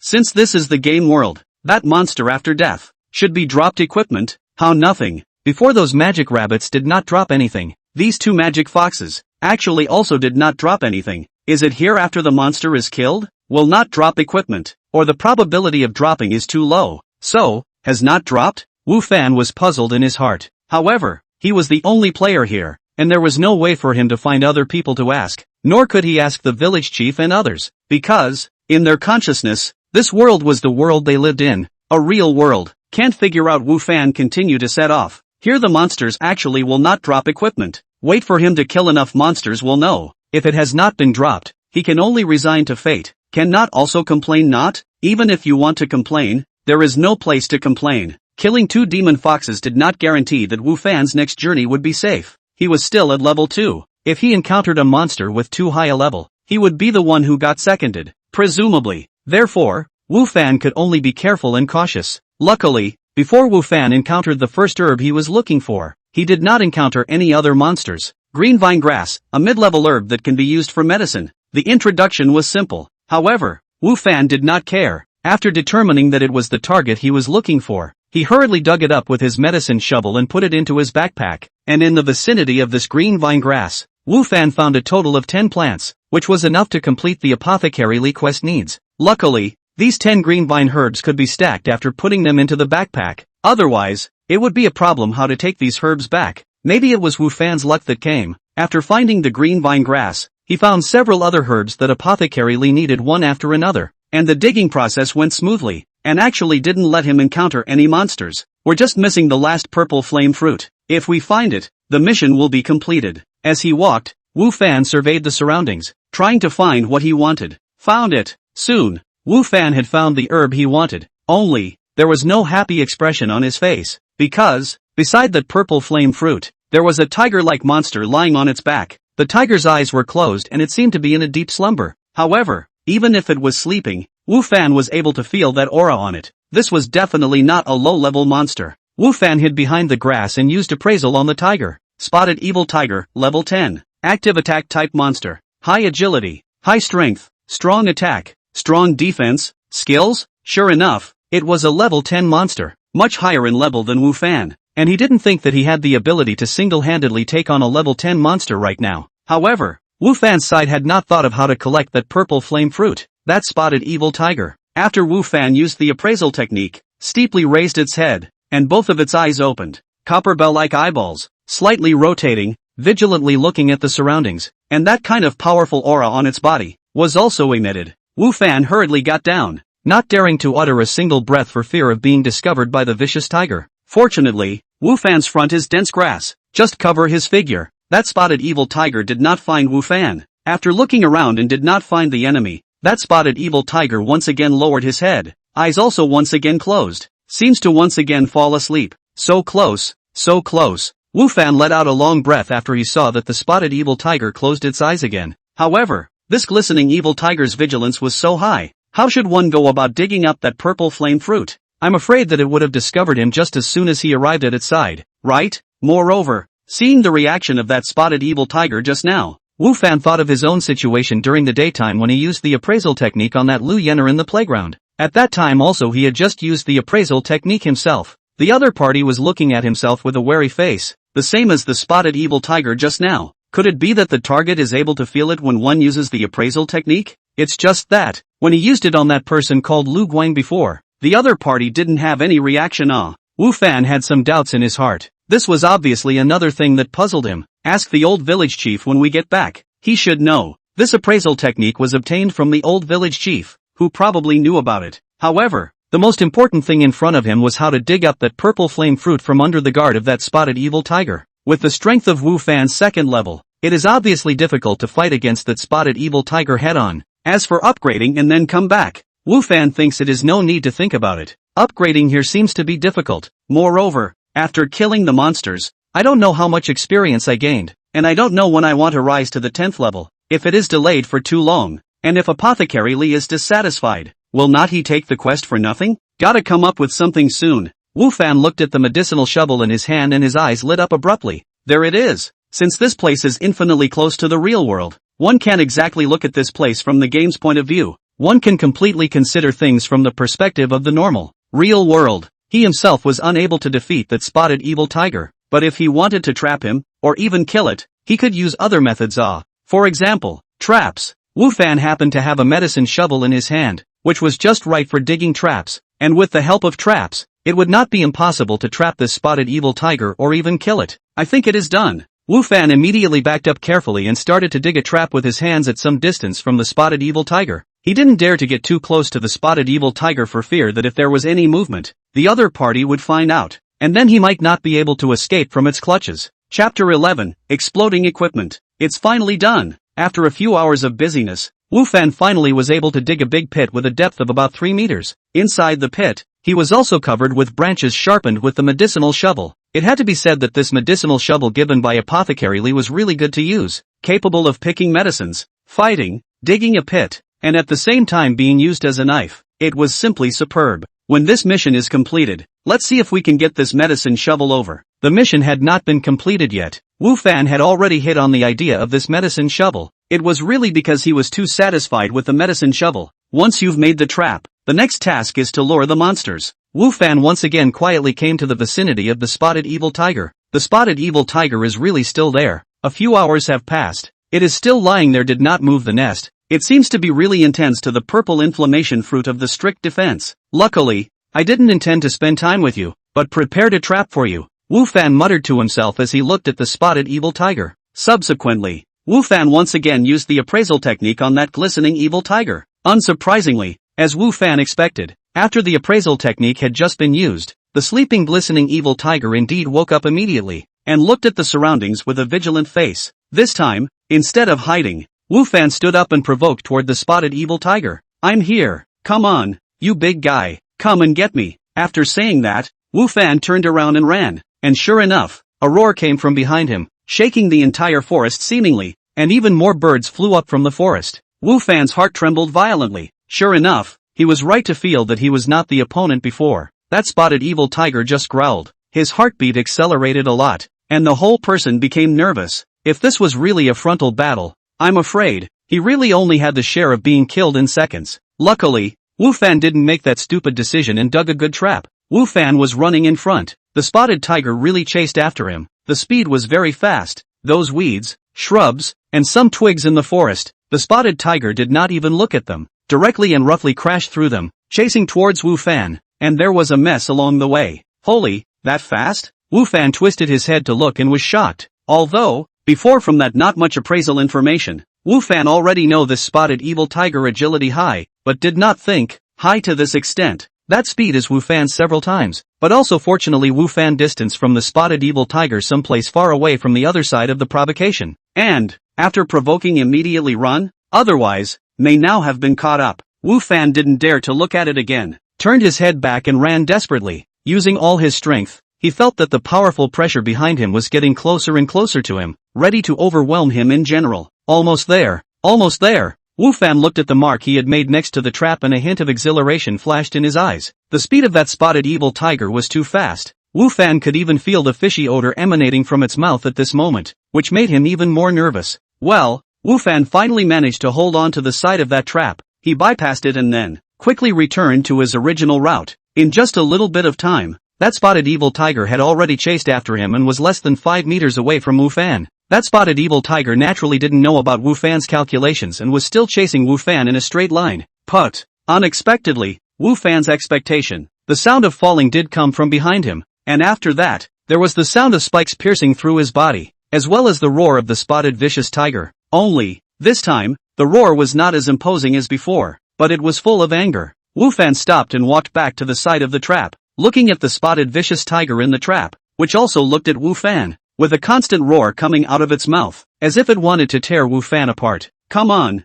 since this is the game world, that monster after death should be dropped equipment. How nothing. Before those magic rabbits did not drop anything. These two magic foxes actually also did not drop anything. Is it here after the monster is killed? Will not drop equipment, or the probability of dropping is too low. So, has not dropped? Wu Fan was puzzled in his heart. However, he was the only player here, and there was no way for him to find other people to ask, nor could he ask the village chief and others, because, in their consciousness, this world was the world they lived in, a real world. Can't figure out. Wu Fan continued to set off. Here the monsters actually will not drop equipment. Wait for him to kill enough monsters will know. If it has not been dropped, he can only resign to fate. Cannot also complain not? Even if you want to complain, there is no place to complain. Killing two demon foxes did not guarantee that Wu Fan's next journey would be safe. He was still at level 2. If he encountered a monster with too high a level, he would be the one who got seconded, presumably. Therefore, Wu Fan could only be careful and cautious. Luckily, before Wu Fan encountered the first herb he was looking for, he did not encounter any other monsters. Green vine grass, a mid-level herb that can be used for medicine. The introduction was simple. However, Wu Fan did not care. After determining that it was the target he was looking for, he hurriedly dug it up with his medicine shovel and put it into his backpack, and in the vicinity of this green vine grass, Wu Fan found a total of 10 plants, which was enough to complete the apothecary quest needs. Luckily, these 10 green vine herbs could be stacked after putting them into the backpack. Otherwise, it would be a problem how to take these herbs back. Maybe it was Wu Fan's luck that came. After finding the green vine grass, he found several other herbs that apothecary needed one after another, and the digging process went smoothly, and actually didn't let him encounter any monsters. We're just missing the last purple flame fruit. If we find it, the mission will be completed. As he walked, Wu Fan surveyed the surroundings, trying to find what he wanted. Found it. Soon, Wu Fan had found the herb he wanted, only, there was no happy expression on his face, because, beside that purple flame fruit, there was a tiger-like monster lying on its back. The tiger's eyes were closed and it seemed to be in a deep slumber. However, even if it was sleeping, Wu Fan was able to feel that aura on it. This was definitely not a low-level monster. Wu Fan hid behind the grass and used appraisal on the tiger. Spotted evil tiger, level 10. Active attack type monster. High agility, high strength, strong attack, strong defense. Skills? Sure enough, it was a level 10 monster, much higher in level than Wu Fan, and he didn't think that he had the ability to single-handedly take on a level 10 monster right now. However, Wu Fan's side had not thought of how to collect that purple flame fruit. That spotted evil tiger, after Wu Fan used the appraisal technique, steeply raised its head, and both of its eyes opened. Copper bell-like eyeballs, slightly rotating, vigilantly looking at the surroundings, and that kind of powerful aura on its body, was also emitted. Wu Fan hurriedly got down, not daring to utter a single breath for fear of being discovered by the vicious tiger. Fortunately, Wu Fan's front is dense grass, just cover his figure. That spotted evil tiger did not find Wu Fan. After looking around and did not find the enemy, that spotted evil tiger once again lowered his head, eyes also once again closed, seems to once again fall asleep. So close, so close. Wu Fan let out a long breath after he saw that the spotted evil tiger closed its eyes again. However, this glistening evil tiger's vigilance was so high. How should one go about digging up that purple flame fruit? I'm afraid that it would have discovered him just as soon as he arrived at its side, right? Moreover, seeing the reaction of that spotted evil tiger just now, Wu Fan thought of his own situation during the daytime when he used the appraisal technique on that Lu Yener in the playground. At that time also he had just used the appraisal technique himself. The other party was looking at himself with a wary face, the same as the spotted evil tiger just now. Could it be that the target is able to feel it when one uses the appraisal technique? It's just that, when he used it on that person called Lu Guang before, the other party didn't have any reaction. Wu Fan had some doubts in his heart. This was obviously another thing that puzzled him. Ask the old village chief when we get back. He should know. This appraisal technique was obtained from the old village chief, who probably knew about it. However, the most important thing in front of him was how to dig up that purple flame fruit from under the guard of that spotted evil tiger. With the strength of Wu Fan's second level, it is obviously difficult to fight against that spotted evil tiger head-on. As for upgrading and then come back, Wu Fan thinks it is no need to think about it. Upgrading here seems to be difficult. Moreover, after killing the monsters, I don't know how much experience I gained, and I don't know when I want to rise to the 10th level. If it is delayed for too long, and if Apothecary Lee is dissatisfied, will not he take the quest for nothing? Gotta come up with something soon. Wu Fan looked at the medicinal shovel in his hand and his eyes lit up abruptly. There it is. Since this place is infinitely close to the real world, one can't exactly look at this place from the game's point of view. One can completely consider things from the perspective of the normal, real world. He himself was unable to defeat that spotted evil tiger, but if he wanted to trap him, or even kill it, he could use other methods. For example, traps. Wu Fan happened to have a medicine shovel in his hand, which was just right for digging traps, and with the help of traps, it would not be impossible to trap this spotted evil tiger or even kill it. I think it is done. Wu Fan immediately backed up carefully and started to dig a trap with his hands at some distance from the spotted evil tiger. He didn't dare to get too close to the spotted evil tiger for fear that if there was any movement, the other party would find out, and then he might not be able to escape from its clutches. Chapter 11, Exploding Equipment. It's finally done. After a few hours of busyness, Wu Fan finally was able to dig a big pit with a depth of about 3 meters. Inside the pit, he was also covered with branches sharpened with the medicinal shovel. It had to be said that this medicinal shovel given by Apothecary Lee was really good to use, capable of picking medicines, fighting, digging a pit, and at the same time being used as a knife. It was simply superb. When this mission is completed, let's see if we can get this medicine shovel over. The mission had not been completed yet. Wu Fan had already hit on the idea of this medicine shovel. It was really because he was too satisfied with the medicine shovel. Once you've made the trap, the next task is to lure the monsters. Wu Fan once again quietly came to the vicinity of the spotted evil tiger. The spotted evil tiger is really still there. A few hours have passed. It is still lying there, did not move the nest. It seems to be really intense to the purple inflammation fruit of the strict defense. Luckily, I didn't intend to spend time with you, but prepared a trap for you. Wu Fan muttered to himself as he looked at the spotted evil tiger. Subsequently, Wu Fan once again used the appraisal technique on that glistening evil tiger. Unsurprisingly, as Wu Fan expected, after the appraisal technique had just been used, the sleeping glistening evil tiger indeed woke up immediately, and looked at the surroundings with a vigilant face. This time, instead of hiding, Wu Fan stood up and provoked toward the spotted evil tiger. I'm here. Come on, you big guy, come and get me. After saying that, Wu Fan turned around and ran, and sure enough, a roar came from behind him, shaking the entire forest seemingly, and even more birds flew up from the forest. Wu Fan's heart trembled violently. Sure enough, he was right to feel that he was not the opponent before. That spotted evil tiger just growled. His heartbeat accelerated a lot, and the whole person became nervous. If this was really a frontal battle, I'm afraid, he really only had the share of being killed in seconds. Luckily, Wu Fan didn't make that stupid decision and dug a good trap. Wu Fan was running in front. The spotted tiger really chased after him. The speed was very fast. Those weeds, shrubs, and some twigs in the forest, the spotted tiger did not even look at them, directly and roughly crashed through them, chasing towards Wu Fan, and there was a mess along the way. Holy, that fast? Wu Fan twisted his head to look and was shocked. Although, before from that not much appraisal information, Wu Fan already know this spotted evil tiger agility high, but did not think, high to this extent. That speed is Wu Fan's several times, but also fortunately Wu Fan distance from the spotted evil tiger someplace far away from the other side of the provocation. And, after provoking immediately run, otherwise, may now have been caught up. Wu Fan didn't dare to look at it again, turned his head back and ran desperately, using all his strength. He felt that the powerful pressure behind him was getting closer and closer to him, ready to overwhelm him in general. Almost there. Almost there. Wu Fan looked at the mark he had made next to the trap and a hint of exhilaration flashed in his eyes. The speed of that spotted evil tiger was too fast. Wu Fan could even feel the fishy odor emanating from its mouth at this moment, which made him even more nervous. Well, Wu Fan finally managed to hold on to the side of that trap. He bypassed it and then quickly returned to his original route. In just a little bit of time, that spotted evil tiger had already chased after him and was less than 5 meters away from Wu Fan. That spotted evil tiger naturally didn't know about Wu Fan's calculations and was still chasing Wu Fan in a straight line. But, unexpectedly, Wu Fan's expectation, the sound of falling did come from behind him, and after that, there was the sound of spikes piercing through his body, as well as the roar of the spotted vicious tiger. Only, this time, the roar was not as imposing as before, but it was full of anger. Wu Fan stopped and walked back to the side of the trap, looking at the spotted vicious tiger in the trap, which also looked at Wu Fan, with a constant roar coming out of its mouth, as if it wanted to tear Wu Fan apart. Come on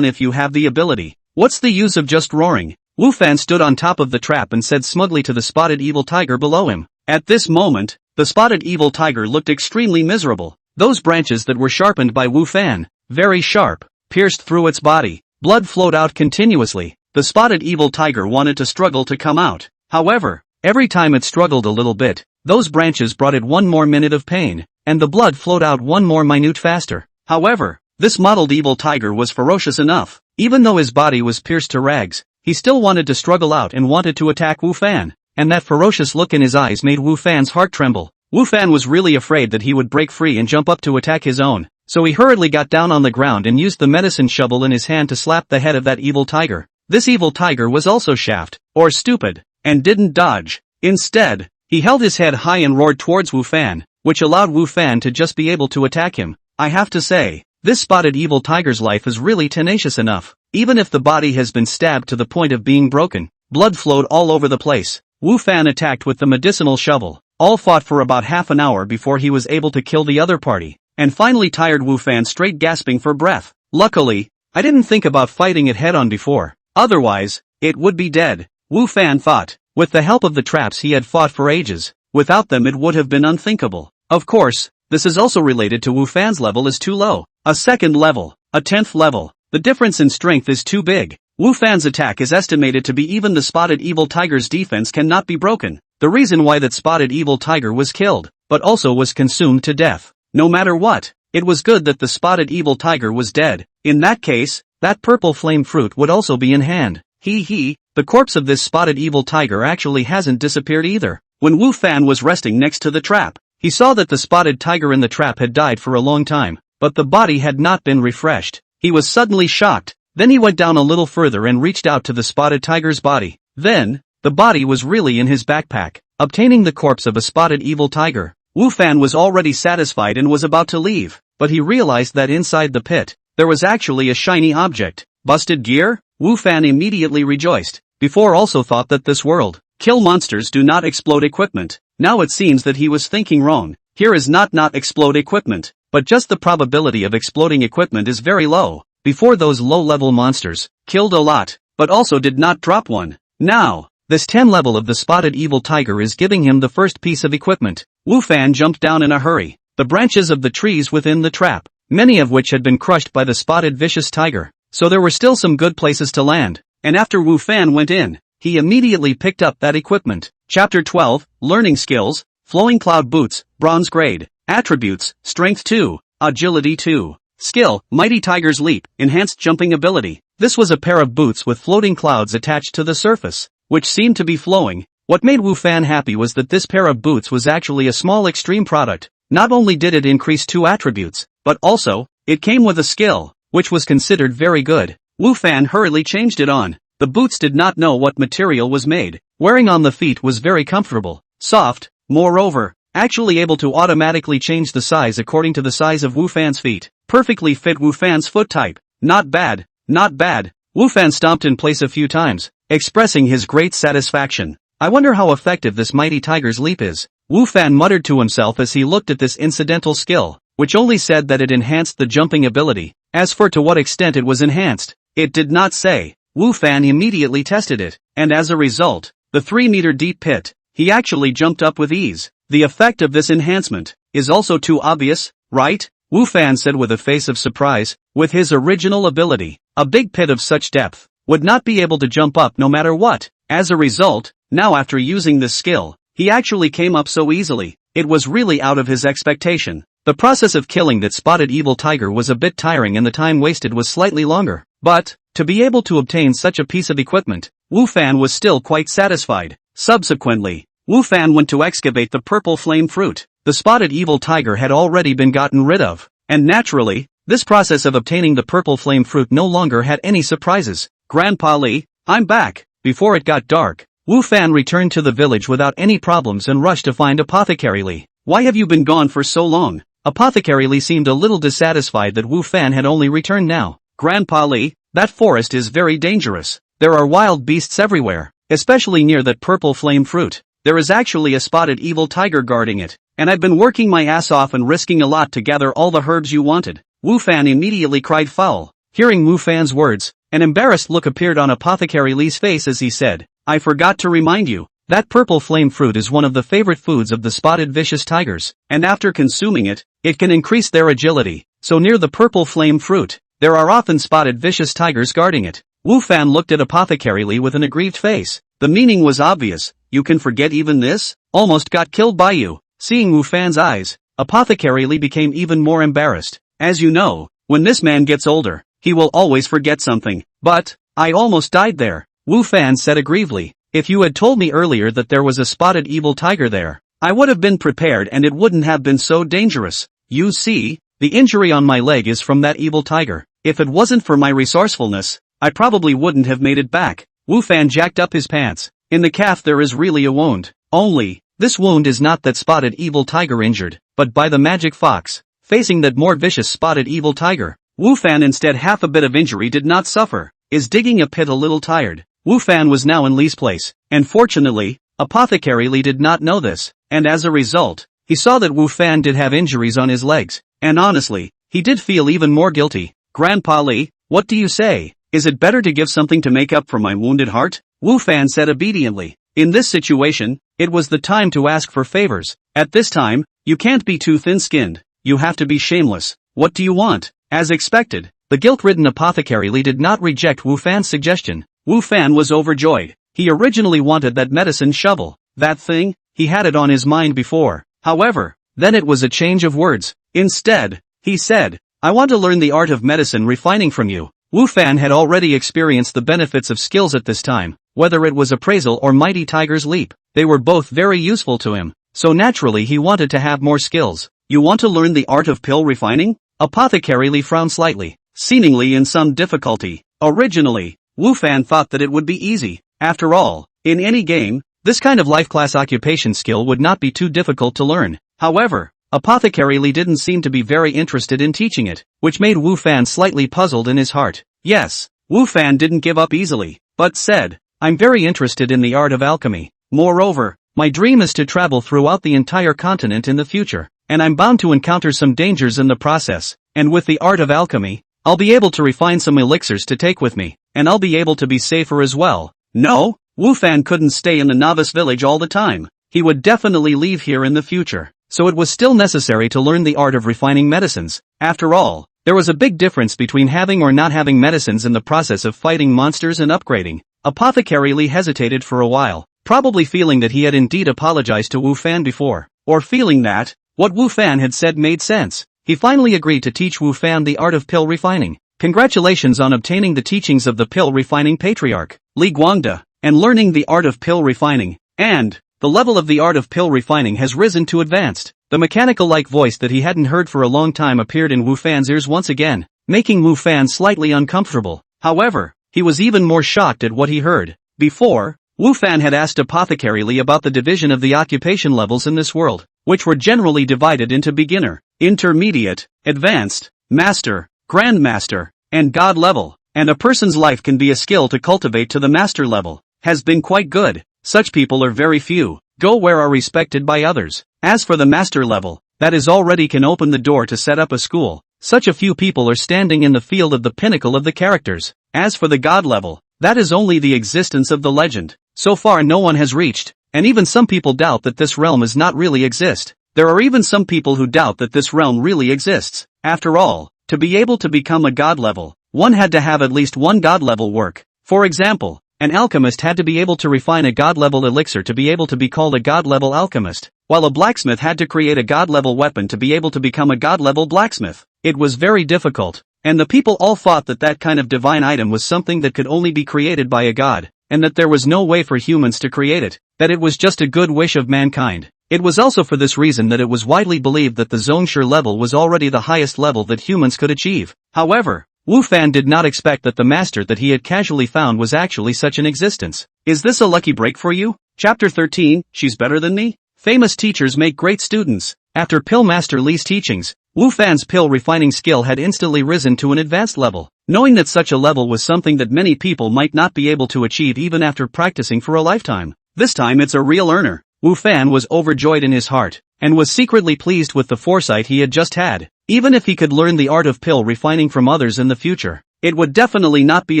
if you have the ability. What's the use of just roaring? Wu Fan stood on top of the trap and said smugly to the spotted evil tiger below him. At this moment, the spotted evil tiger looked extremely miserable. Those branches that were sharpened by Wu Fan, very sharp, pierced through its body. Blood flowed out continuously. The spotted evil tiger wanted to struggle to come out. However, every time it struggled a little bit, those branches brought it one more minute of pain, and the blood flowed out one more minute faster. However, this mottled evil tiger was ferocious enough. Even though his body was pierced to rags, he still wanted to struggle out and wanted to attack Wu Fan, and that ferocious look in his eyes made Wu Fan's heart tremble. Wu Fan was really afraid that he would break free and jump up to attack his own, so he hurriedly got down on the ground and used the medicine shovel in his hand to slap the head of that evil tiger. This evil tiger was also shaft, or stupid, and didn't dodge. Instead, he held his head high and roared towards Wu Fan, which allowed Wu Fan to just be able to attack him. I have to say, this spotted evil tiger's life is really tenacious enough. Even if the body has been stabbed to the point of being broken, blood flowed all over the place. Wu Fan attacked with the medicinal shovel. All fought for about half an hour before he was able to kill the other party, and finally tired Wu Fan straight gasping for breath. Luckily, I didn't think about fighting it head on before. Otherwise, it would be dead. Wu Fan thought. With the help of the traps he had fought for ages, without them it would have been unthinkable. Of course, this is also related to Wu Fan's level is too low. A second level, a 10th level. The difference in strength is too big. Wu Fan's attack is estimated to be even the spotted evil tiger's defense cannot be broken. The reason why that spotted evil tiger was killed, but also was consumed to death. No matter what, it was good that the spotted evil tiger was dead. In that case, that purple flame fruit would also be in hand. The corpse of this spotted evil tiger actually hasn't disappeared either. When Wu Fan was resting next to the trap, he saw that the spotted tiger in the trap had died for a long time, but the body had not been refreshed. He was suddenly shocked. Then he went down a little further and reached out to the spotted tiger's body. Then, the body was really in his backpack. Obtaining the corpse of a spotted evil tiger, Wu Fan was already satisfied and was about to leave, but he realized that inside the pit, there was actually a shiny object. Busted gear? Wu Fan immediately rejoiced, before also thought that this world, kill monsters do not explode equipment. Now it seems that he was thinking wrong. Here is not explode equipment, but just the probability of exploding equipment is very low. Before those low-level monsters, killed a lot, but also did not drop one. Now, this 10 level of the spotted evil tiger is giving him the first piece of equipment. Wu Fan jumped down in a hurry. The branches of the trees within the trap, many of which had been crushed by the spotted vicious tiger, so there were still some good places to land, and after Wu Fan went in, he immediately picked up that equipment. Chapter 12, Learning Skills, Flowing Cloud Boots, Bronze Grade, Attributes, Strength 2, Agility 2. Skill, Mighty Tiger's Leap, Enhanced Jumping Ability. This was a pair of boots with floating clouds attached to the surface, which seemed to be flowing. What made Wu Fan happy was that this pair of boots was actually a small extreme product. Not only did it increase 2 attributes, but also, it came with a skill, which was considered very good. Wu Fan hurriedly changed it on. The boots did not know what material was made. Wearing on the feet was very comfortable, soft, moreover, actually able to automatically change the size according to the size of Wu Fan's feet. Perfectly fit Wu Fan's foot type. Not bad, not bad. Wu Fan stomped in place a few times, expressing his great satisfaction. I wonder how effective this mighty tiger's leap is. Wu Fan muttered to himself as he looked at this incidental skill, which only said that it enhanced the jumping ability. As for to what extent it was enhanced, it did not say. Wu Fan immediately tested it, and as a result, the 3-meter deep pit, he actually jumped up with ease. The effect of this enhancement is also too obvious, right? Wu Fan said with a face of surprise. With his original ability, a big pit of such depth would not be able to jump up no matter what. As a result, now after using this skill, he actually came up so easily. It was really out of his expectation. The process of killing that spotted evil tiger was a bit tiring and the time wasted was slightly longer. But, to be able to obtain such a piece of equipment, Wu Fan was still quite satisfied. Subsequently, Wu Fan went to excavate the purple flame fruit. The spotted evil tiger had already been gotten rid of. And naturally, this process of obtaining the purple flame fruit no longer had any surprises. Grandpa Li, I'm back. Before it got dark, Wu Fan returned to the village without any problems and rushed to find Apothecary Li. Why have you been gone for so long? Apothecary Li seemed a little dissatisfied that Wu Fan had only returned now. Grandpa Li, that forest is very dangerous. There are wild beasts everywhere, especially near that purple flame fruit. There is actually a spotted evil tiger guarding it, and I've been working my ass off and risking a lot to gather all the herbs you wanted. Wu Fan immediately cried foul. Hearing Wu Fan's words, an embarrassed look appeared on Apothecary Li's face as he said, I forgot to remind you, that purple flame fruit is one of the favorite foods of the spotted vicious tigers, and after consuming it, it can increase their agility. So near the purple flame fruit, there are often spotted vicious tigers guarding it. Wu Fan looked at Apothecary Li with an aggrieved face. The meaning was obvious. You can forget even this? Almost got killed by you. Seeing Wu Fan's eyes, Apothecary Li became even more embarrassed. As you know, when this man gets older, he will always forget something. But, I almost died there. Wu Fan said aggrievedly. If you had told me earlier that there was a spotted evil tiger there, I would have been prepared and it wouldn't have been so dangerous. You see, the injury on my leg is from that evil tiger. If it wasn't for my resourcefulness, I probably wouldn't have made it back. Wu Fan jacked up his pants. In the calf there is really a wound. Only, this wound is not that spotted evil tiger injured, but by the magic fox. Facing that more vicious spotted evil tiger, Wu Fan instead half a bit of injury did not suffer. Is digging a pit a little tired? Wu Fan was now in Li's place, and fortunately, Apothecary Li did not know this, and as a result, he saw that Wu Fan did have injuries on his legs, and honestly, he did feel even more guilty. Grandpa Li, what do you say? Is it better to give something to make up for my wounded heart? Wu Fan said obediently. In this situation, it was the time to ask for favors. At this time, you can't be too thin-skinned. You have to be shameless. What do you want? As expected, the guilt-ridden Apothecary Li did not reject Wu Fan's suggestion. Wu Fan was overjoyed. He originally wanted that medicine shovel. That thing, he had it on his mind before. However, then it was a change of words. Instead, he said, I want to learn the art of medicine refining from you. Wu Fan had already experienced the benefits of skills at this time, whether it was appraisal or Mighty Tiger's Leap. They were both very useful to him, so naturally he wanted to have more skills. You want to learn the art of pill refining? Apothecary Li frowned slightly, seemingly in some difficulty. Originally, Wu Fan thought that it would be easy. After all, in any game, this kind of life class occupation skill would not be too difficult to learn. However, Apothecary Li didn't seem to be very interested in teaching it, which made Wu Fan slightly puzzled in his heart. Yes, Wu Fan didn't give up easily, but said, I'm very interested in the art of alchemy. Moreover, my dream is to travel throughout the entire continent in the future, and I'm bound to encounter some dangers in the process, and with the art of alchemy, I'll be able to refine some elixirs to take with me, and I'll be able to be safer as well. No, Wu Fan couldn't stay in the novice village all the time. He would definitely leave here in the future, so it was still necessary to learn the art of refining medicines. After all, there was a big difference between having or not having medicines in the process of fighting monsters and upgrading. Apothecary Li hesitated for a while, probably feeling that he had indeed apologized to Wu Fan before, or feeling that what Wu Fan had said made sense. He finally agreed to teach Wu Fan the art of pill refining. Congratulations on obtaining the teachings of the pill refining patriarch, Li Guangda, and learning the art of pill refining, and the level of the art of pill refining has risen to advanced. The mechanical-like voice that he hadn't heard for a long time appeared in Wu Fan's ears once again, making Wu Fan slightly uncomfortable. However, he was even more shocked at what he heard. Before, Wu Fan had asked Apothecary Li about the division of the occupation levels in this world, which were generally divided into beginner, intermediate, advanced, master, grandmaster, and god level, and a person's life can be a skill to cultivate to the master level, has been quite good. Such people are very few, go where are respected by others. As for the master level, that is already can open the door to set up a school. Such a few people are standing in the field of the pinnacle of the characters. As for the god level, that is only the existence of the legend. So far no one has reached, and even some people doubt that this realm does not really exist. There are even some people who doubt that this realm really exists. After all, to be able to become a god level, one had to have at least one god level work. For example, An alchemist had to be able to refine a god-level elixir to be able to be called a god-level alchemist, while a blacksmith had to create a god-level weapon to be able to become a god-level blacksmith. It was very difficult, and the people all thought that that kind of divine item was something that could only be created by a god, and that there was no way for humans to create it, that it was just a good wish of mankind. It was also for this reason that it was widely believed that the Zhongshu level was already the highest level that humans could achieve. However, Wu Fan did not expect that the master that he had casually found was actually such an existence. Is this a lucky break for you? Chapter 13, She's Better Than Me? Famous teachers make great students. After Pill Master Li's teachings, Wu Fan's pill refining skill had instantly risen to an advanced level. Knowing that such a level was something that many people might not be able to achieve even after practicing for a lifetime. This time it's a real earner. Wu Fan was overjoyed in his heart, and was secretly pleased with the foresight he had just had. Even if he could learn the art of pill refining from others in the future, it would definitely not be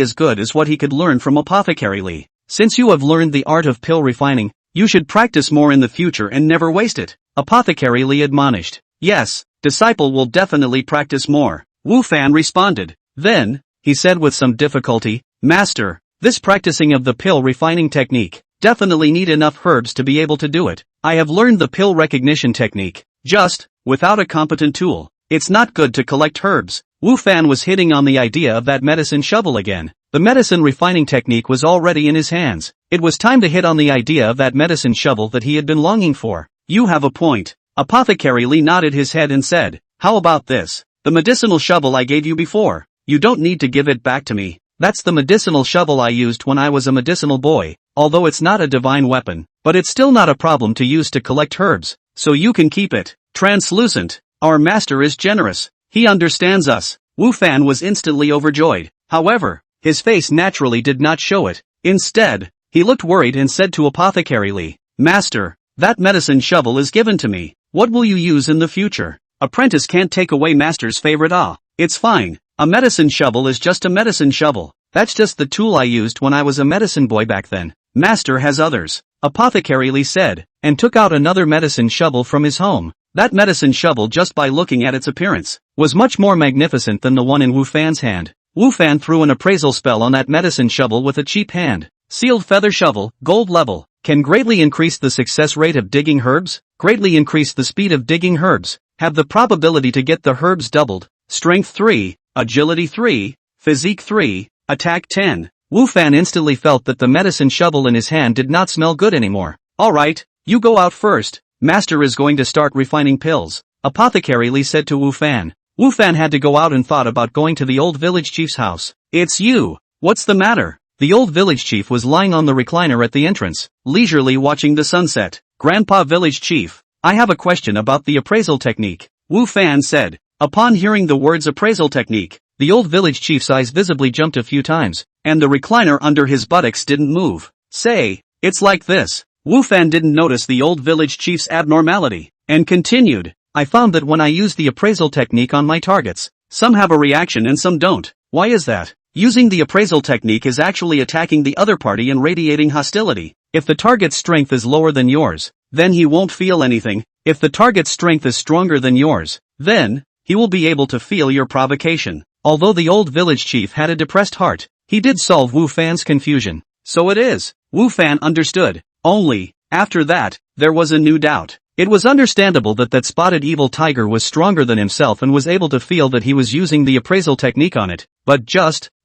as good as what he could learn from Apothecary Li. Since you have learned the art of pill refining, you should practice more in the future and never waste it, Apothecary Li admonished. Yes, disciple will definitely practice more, Wu Fan responded. Then, he said with some difficulty, Master, this practicing of the pill refining technique, definitely need enough herbs to be able to do it. I have learned the pill recognition technique, just, without a competent tool. It's not good to collect herbs. Wu Fan was hitting on the idea of that medicine shovel again. The medicine refining technique was already in his hands. It was time to hit on the idea of that medicine shovel that he had been longing for. You have a point. Apothecary Li nodded his head and said, how about this? The medicinal shovel I gave you before. You don't need to give it back to me. That's the medicinal shovel I used when I was a medicinal boy. Although it's not a divine weapon, but it's still not a problem to use to collect herbs, so you can keep it. Translucent. Our master is generous. He understands us. Wu Fan was instantly overjoyed. However, his face naturally did not show it. Instead, he looked worried and said to Apothecary Li, Master, that medicine shovel is given to me. What will you use in the future? Apprentice can't take away master's favorite. It's fine. A medicine shovel is just a medicine shovel. That's just the tool I used when I was a medicine boy back then. Master has others, Apothecary Li said, and took out another medicine shovel from his home. That medicine shovel, just by looking at its appearance, was much more magnificent than the one in Wu Fan's hand. Wu Fan threw an appraisal spell on that medicine shovel with a cheap hand. Sealed feather shovel, gold level, can greatly increase the success rate of digging herbs, greatly increase the speed of digging herbs, have the probability to get the herbs doubled, strength 3, agility 3, physique 3, attack 10. Wu Fan instantly felt that the medicine shovel in his hand did not smell good anymore. Alright, you go out first. Master is going to start refining pills, Apothecary Li said to Wu Fan. Wu Fan had to go out and thought about going to the old village chief's house. It's you. What's the matter? The old village chief was lying on the recliner at the entrance, leisurely watching the sunset. Grandpa village chief, I have a question about the appraisal technique, Wu Fan said. Upon hearing the words appraisal technique, the old village chief's eyes visibly jumped a few times, and the recliner under his buttocks didn't move. Say, it's like this. Wu Fan didn't notice the old village chief's abnormality, and continued, I found that when I use the appraisal technique on my targets, some have a reaction and some don't. Why is that? Using the appraisal technique is actually attacking the other party and radiating hostility. If the target's strength is lower than yours, then he won't feel anything. If the target's strength is stronger than yours, then he will be able to feel your provocation. Although the old village chief had a depressed heart, he did solve Wu Fan's confusion. So it is. Wu Fan understood. Only, after that, there was a new doubt. It was understandable that that spotted evil tiger was stronger than himself and was able to feel that he was using the appraisal technique on it, but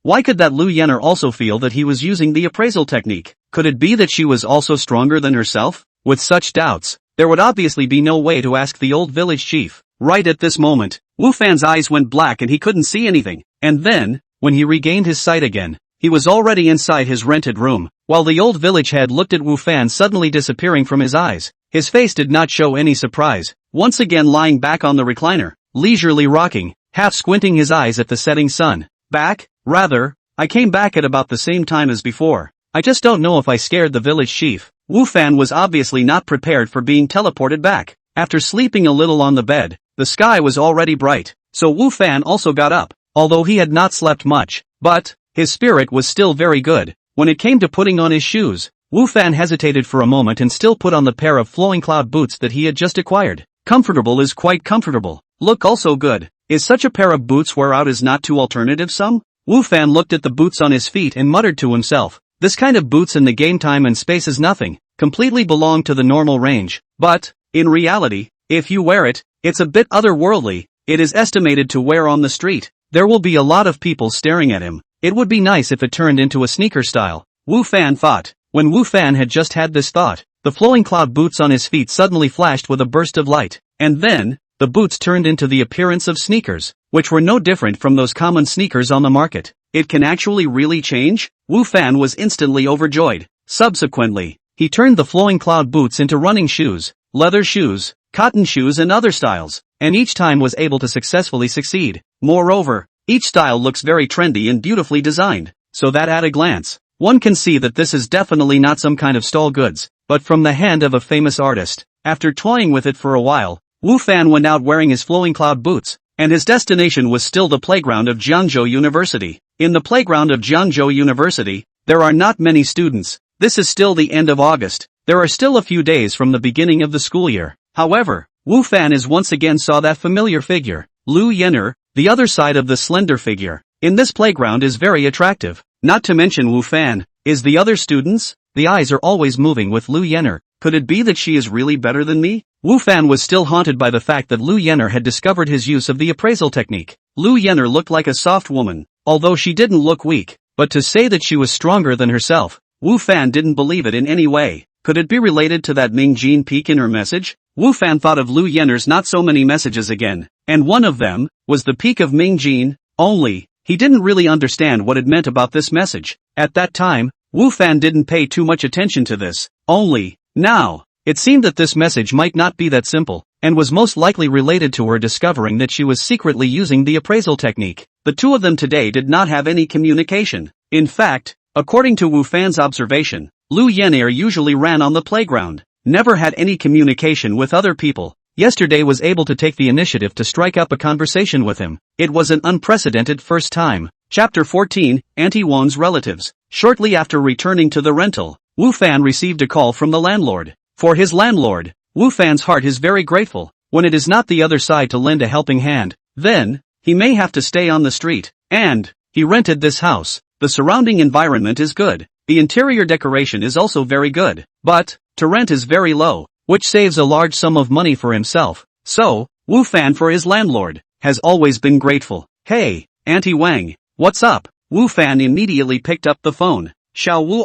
why could that Lu Yenner also feel that he was using the appraisal technique? Could it be that she was also stronger than herself? With such doubts, there would obviously be no way to ask the old village chief. Right at this moment, Wu Fan's eyes went black and he couldn't see anything, and then, when he regained his sight again, he was already inside his rented room, while the old village head looked at Wu Fan suddenly disappearing from his eyes. His face did not show any surprise, once again lying back on the recliner, leisurely rocking, half squinting his eyes at the setting sun. Back? Rather, I came back at about the same time as before. I just don't know if I scared the village chief. Wu Fan was obviously not prepared for being teleported back. After sleeping a little on the bed, the sky was already bright, so Wu Fan also got up, although he had not slept much, but his spirit was still very good. When it came to putting on his shoes, Wu Fan hesitated for a moment and still put on the pair of flowing cloud boots that he had just acquired. Comfortable is quite comfortable. Look also good. Is such a pair of boots wear out is not too alternative some? Wu Fan looked at the boots on his feet and muttered to himself, This kind of boots in the game time and space is nothing, completely belong to the normal range. But, in reality, if you wear it, it's a bit otherworldly. It is estimated to wear on the street. There will be a lot of people staring at him. It would be nice if it turned into a sneaker style, Wu Fan thought. When Wu Fan had just had this thought, the flowing cloud boots on his feet suddenly flashed with a burst of light. And then, the boots turned into the appearance of sneakers, which were no different from those common sneakers on the market. It can actually really change? Wu Fan was instantly overjoyed. Subsequently, he turned the flowing cloud boots into running shoes, leather shoes, cotton shoes and other styles, and each time was able to successfully succeed. Moreover, each style looks very trendy and beautifully designed, so that at a glance, one can see that this is definitely not some kind of stall goods, but from the hand of a famous artist. After toying with it for a while, Wu Fan went out wearing his flowing cloud boots, and his destination was still the playground of Jiangzhou University. In the playground of Jiangzhou University, there are not many students. This is still the end of August. There are still a few days from the beginning of the school year. However, Wu Fan once again saw that familiar figure, Lu Yenner, the other side of the slender figure. In this playground is very attractive. Not to mention Wu Fan, is the other students? The eyes are always moving with Lu Yenner. Could it be that she is really better than me? Wu Fan was still haunted by the fact that Lu Yenner had discovered his use of the appraisal technique. Lu Yenner looked like a soft woman, although she didn't look weak, but to say that she was stronger than herself, Wu Fan didn't believe it in any way. Could it be related to that Ming Jin peak in her message? Wu Fan thought of Lu Yenner's not so many messages again, and one of them was the peak of Ming Jin, only he didn't really understand what it meant about this message. At that time, Wu Fan didn't pay too much attention to this, only now, it seemed that this message might not be that simple, and was most likely related to her discovering that she was secretly using the appraisal technique. The two of them today did not have any communication. In fact, according to Wu Fan's observation, Lu Yenner usually ran on the playground, never had any communication with other people. Yesterday was able to take the initiative to strike up a conversation with him. It was an unprecedented first time. Chapter 14, Auntie Wan's Relatives. Shortly after returning to the rental, Wu Fan received a call from the landlord. For his landlord, Wu Fan's heart is very grateful. When it is not the other side to lend a helping hand, then, he may have to stay on the street. And, he rented this house. The surrounding environment is good. The interior decoration is also very good. But, to rent is very low, which saves a large sum of money for himself. So, Wu Fan for his landlord, has always been grateful. Hey, Auntie Wang, what's up? Wu Fan immediately picked up the phone. Xiao Wu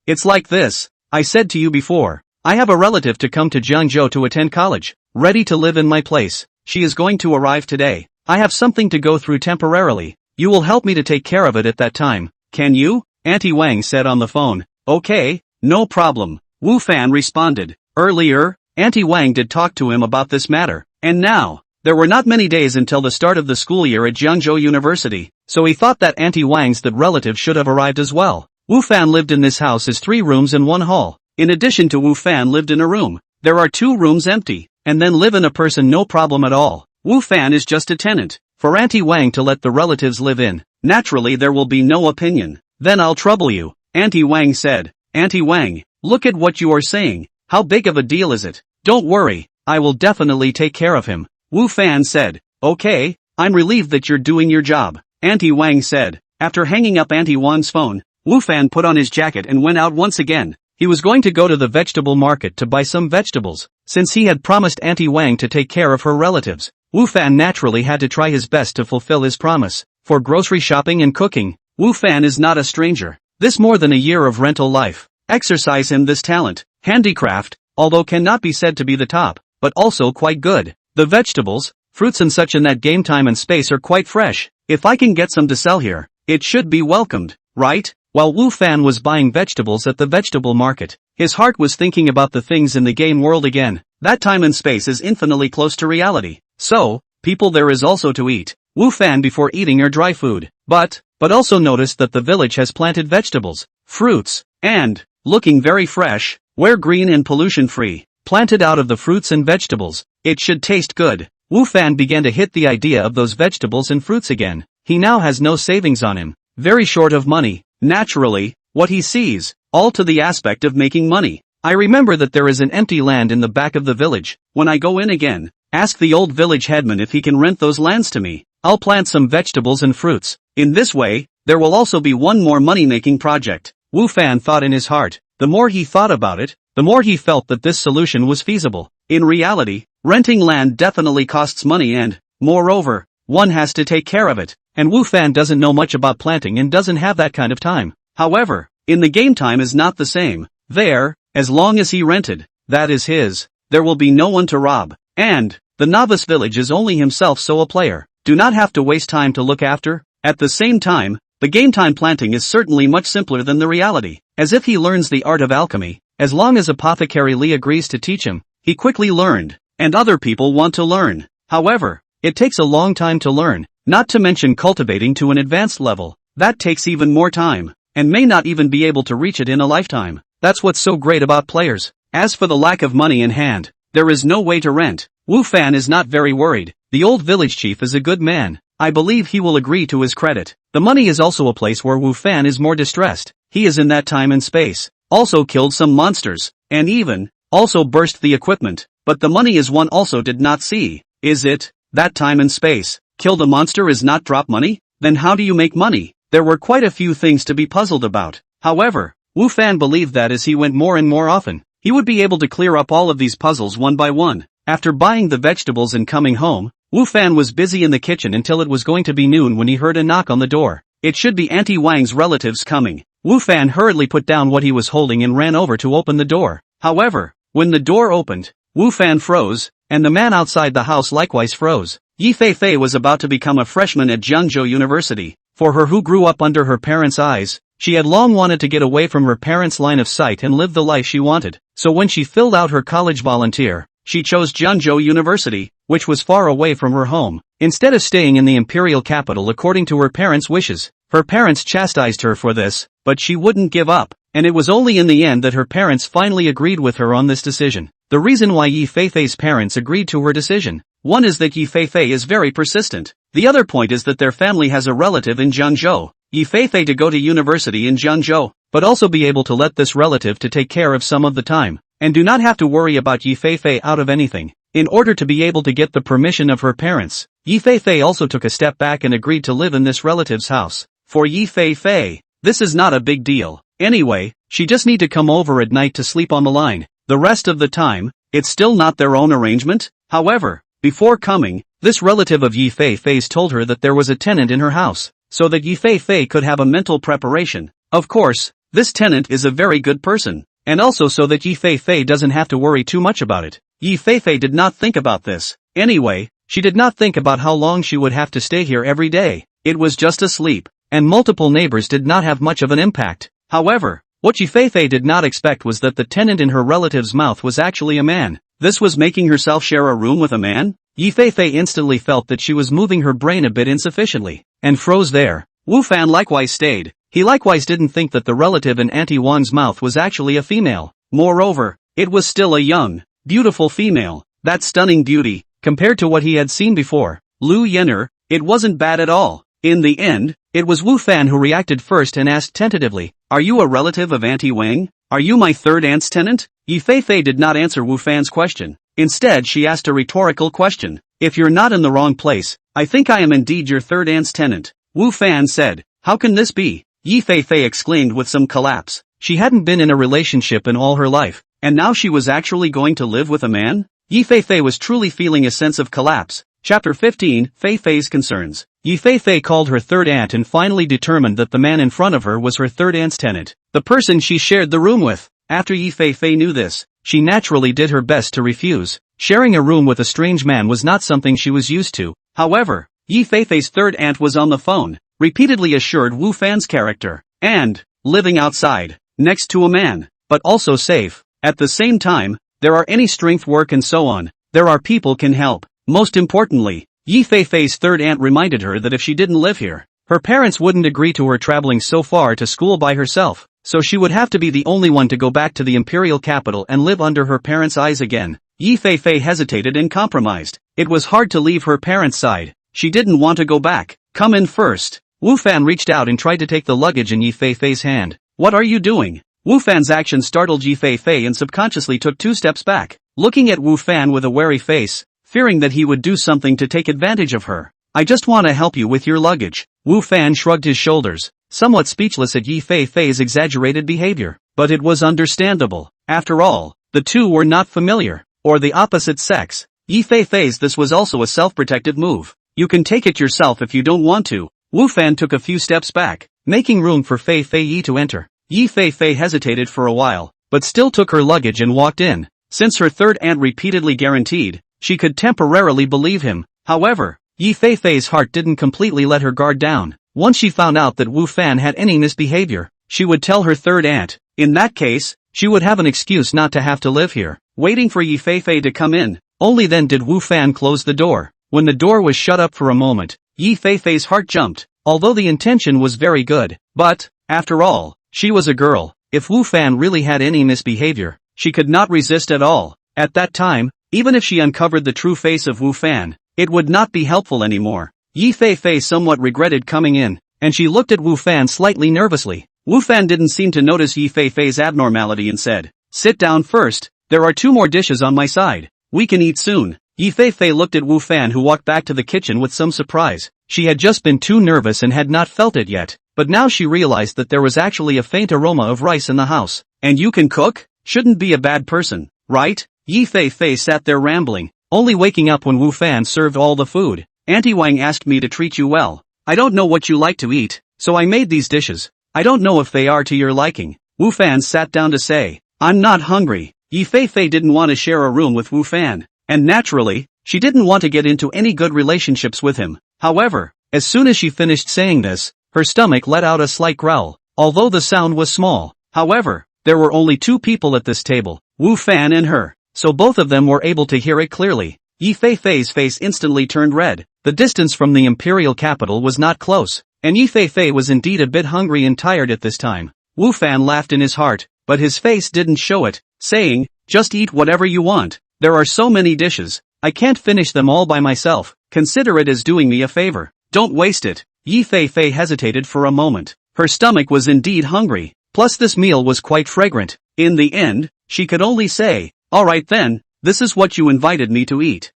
it's like this. I said to you before, I have a relative to come to Jiangzhou to attend college, ready to live in my place. She is going to arrive today. I have something to go through temporarily. You will help me to take care of it at that time. Can you? Auntie Wang said on the phone. Okay, no problem. Wu Fan responded. Earlier, Auntie Wang did talk to him about this matter, and now, there were not many days until the start of the school year at Jiangzhou University, so he thought that Auntie Wang's that relative should have arrived as well. Wu Fan lived in this house as 3 rooms and 1 hall. In addition to Wu Fan lived in a room, there are 2 rooms empty, and then live in a person no problem at all. Wu Fan is just a tenant, for Auntie Wang to let the relatives live in. Naturally there will be no opinion. Then I'll trouble you, Auntie Wang said. Auntie Wang, look at what you are saying. How big of a deal is it? Don't worry, I will definitely take care of him. Wu Fan said. Okay, I'm relieved that you're doing your job, Auntie Wang said. After hanging up Auntie Wang's phone, Wu Fan put on his jacket and went out once again. He was going to go to the vegetable market to buy some vegetables, since he had promised Auntie Wang to take care of her relatives. Wu Fan naturally had to try his best to fulfill his promise. For grocery shopping and cooking, Wu Fan is not a stranger. This more than a year of rental life exercise him this talent. Handicraft, although cannot be said to be the top, but also quite good. The vegetables, fruits and such in that game time and space are quite fresh. If I can get some to sell here, it should be welcomed, right? While Wu Fan was buying vegetables at the vegetable market, his heart was thinking about the things in the game world again. That time and space is infinitely close to reality. So, people there is also to eat. Wu Fan before eating or dry food. But also noticed that the village has planted vegetables, fruits, and, looking very fresh, were green and pollution-free, planted out of the fruits and vegetables. It should taste good. Wu Fan began to hit the idea of those vegetables and fruits again. He now has no savings on him, very short of money. Naturally, what he sees, all to the aspect of making money. I remember that there is an empty land in the back of the village. When I go in again, ask the old village headman if he can rent those lands to me. I'll plant some vegetables and fruits. In this way, there will also be one more money-making project. Wu Fan thought in his heart. The more he thought about it, the more he felt that this solution was feasible. In reality, renting land definitely costs money and, moreover, one has to take care of it, and Wu Fan doesn't know much about planting and doesn't have that kind of time. However, in the game time is not the same. There, as long as he rented, that is his, there will be no one to rob, and, the novice village is only himself so a player do not have to waste time to look after. At the same time, the game time planting is certainly much simpler than the reality. As if he learns the art of alchemy, as long as Apothecary Lee agrees to teach him, he quickly learned, and other people want to learn. However, it takes a long time to learn, not to mention cultivating to an advanced level. That takes even more time, and may not even be able to reach it in a lifetime. That's what's so great about players. As for the lack of money in hand, there is no way to rent. Wu Fan is not very worried. The old village chief is a good man. I believe he will agree to his credit. The money is also a place where Wu Fan is more distressed. He is in that time and space. Also killed some monsters, and even, also burst the equipment. But the money is one also did not see. Is it, that time and space, killed a monster is not drop money? Then how do you make money? There were quite a few things to be puzzled about. However, Wu Fan believed that as he went more and more often, he would be able to clear up all of these puzzles one by one. After buying the vegetables and coming home, Wu Fan was busy in the kitchen until it was going to be noon when he heard a knock on the door. It should be Auntie Wang's relatives coming. Wu Fan hurriedly put down what he was holding and ran over to open the door. However, when the door opened, Wu Fan froze, and the man outside the house likewise froze. Yi Fei was about to become a freshman at Jiangzhou University. For her who grew up under her parents' eyes, she had long wanted to get away from her parents' line of sight and live the life she wanted. So when she filled out her college volunteer, she chose Jiangzhou University, which was far away from her home. Instead of staying in the imperial capital according to her parents' wishes, her parents chastised her for this, but she wouldn't give up, and it was only in the end that her parents finally agreed with her on this decision. The reason why Yi Fei's parents agreed to her decision, one is that Yi Fei is very persistent. The other point is that their family has a relative in Jiangzhou. Yi Fei to go to university in Jiangzhou, but also be able to let this relative to take care of some of the time, and do not have to worry about Yi Fei out of anything. In order to be able to get the permission of her parents, Yi Fei also took a step back and agreed to live in this relative's house. For Yi Fei, this is not a big deal. Anyway, she just need to come over at night to sleep on the line. The rest of the time, it's still not their own arrangement. However, before coming, this relative of Yi Fei's told her that there was a tenant in her house, so that Yi Fei could have a mental preparation. Of course, this tenant is a very good person, and also so that Yi Fei doesn't have to worry too much about it. Yi Fei did not think about this. Anyway, she did not think about how long she would have to stay here every day. It was just a sleep, and multiple neighbors did not have much of an impact. However, what Yi Fei did not expect was that the tenant in her relative's mouth was actually a man. This was making herself share a room with a man? Yi Fei instantly felt that she was moving her brain a bit insufficiently, and froze there. Wu Fan likewise stayed. He likewise didn't think that the relative in Auntie Wang's mouth was actually a female. Moreover, it was still a young, beautiful female. That stunning beauty, compared to what he had seen before, Lu Yenner, it wasn't bad at all. In the end, it was Wu Fan who reacted first and asked tentatively, "Are you a relative of Auntie Wang? Are you my third aunt's tenant?" Yi Fei did not answer Wu Fan's question. Instead she asked a rhetorical question. "If you're not in the wrong place, I think I am indeed your third aunt's tenant." Wu Fan said, "How can this be?" Yi Fei exclaimed with some collapse. She hadn't been in a relationship in all her life, and now she was actually going to live with a man? Yi Fei was truly feeling a sense of collapse. Chapter 15, Fei's Concerns. Yi Fei called her third aunt and finally determined that the man in front of her was her third aunt's tenant, the person she shared the room with. After Yi Fei knew this, she naturally did her best to refuse. Sharing a room with a strange man was not something she was used to. However, Yi Fei's third aunt was on the phone, repeatedly assured Wu Fan's character, and, living outside, next to a man, but also safe. At the same time, there are any strength work and so on, there are people can help. Most importantly, Yi Fei's third aunt reminded her that if she didn't live here, her parents wouldn't agree to her traveling so far to school by herself, so she would have to be the only one to go back to the imperial capital and live under her parents' eyes again. Yi Fei hesitated and compromised. It was hard to leave her parents' side. She didn't want to go back. "Come in first." Wu Fan reached out and tried to take the luggage in Yi Fei's hand. "What are you doing?" Wu Fan's action startled Yi Fei and subconsciously took 2 steps back, looking at Wu Fan with a wary face, fearing that he would do something to take advantage of her. "I just want to help you with your luggage." Wu Fan shrugged his shoulders. somewhat speechless at Yi Fei-Fei's exaggerated behavior. But it was understandable. After all, the two were not familiar, or the opposite sex. Yi Fei-Fei's this was also a self-protective move. You can take it yourself if you don't want to. Wu Fan took a few steps back, making room for Fei-Fei to enter. Yi Fei-Fei hesitated for a while, but still took her luggage and walked in. Since her third aunt repeatedly guaranteed, she could temporarily believe him. However, Yi Fei-Fei's heart didn't completely let her guard down. Once she found out that Wu Fan had any misbehavior, she would tell her third aunt. In that case, she would have an excuse not to have to live here. Waiting for Yi Fei-Fei to come in, only then did Wu Fan close the door. When the door was shut up for a moment, Yi Fei-Fei's heart jumped, although the intention was very good. But, after all, she was a girl. If Wu Fan really had any misbehavior, she could not resist at all. At that time, even if she uncovered the true face of Wu Fan, it would not be helpful anymore. Yi Fei-Fei somewhat regretted coming in, and she looked at Wu Fan slightly nervously. Wu Fan didn't seem to notice Yi Fei-Fei's abnormality and said, "Sit down first, there are 2 more dishes on my side. We can eat soon." Yi Fei-Fei looked at Wu Fan, who walked back to the kitchen with some surprise. She had just been too nervous and had not felt it yet, but now she realized that there was actually a faint aroma of rice in the house. "And you can cook? Shouldn't be a bad person, right?" Yi Fei-Fei sat there rambling, only waking up when Wu Fan served all the food. "Auntie Wang asked me to treat you well. I don't know what you like to eat, so I made these dishes. I don't know if they are to your liking." Wu Fan sat down to say, "I'm not hungry." Yi Fei-Fei didn't want to share a room with Wu Fan, and naturally, she didn't want to get into any good relationships with him. However, as soon as she finished saying this, her stomach let out a slight growl, although the sound was small. However, there were only 2 people at this table, Wu Fan and her, so both of them were able to hear it clearly. Yi Fei-Fei's face instantly turned red. The distance from the imperial capital was not close, and Yi Fei-Fei was indeed a bit hungry and tired at this time. Wu Fan laughed in his heart, but his face didn't show it, saying, "Just eat whatever you want. There are so many dishes, I can't finish them all by myself. Consider it as doing me a favor. Don't waste it." Yi Fei-Fei hesitated for a moment. Her stomach was indeed hungry, plus this meal was quite fragrant. In the end, she could only say, "Alright then, this is what you invited me to eat."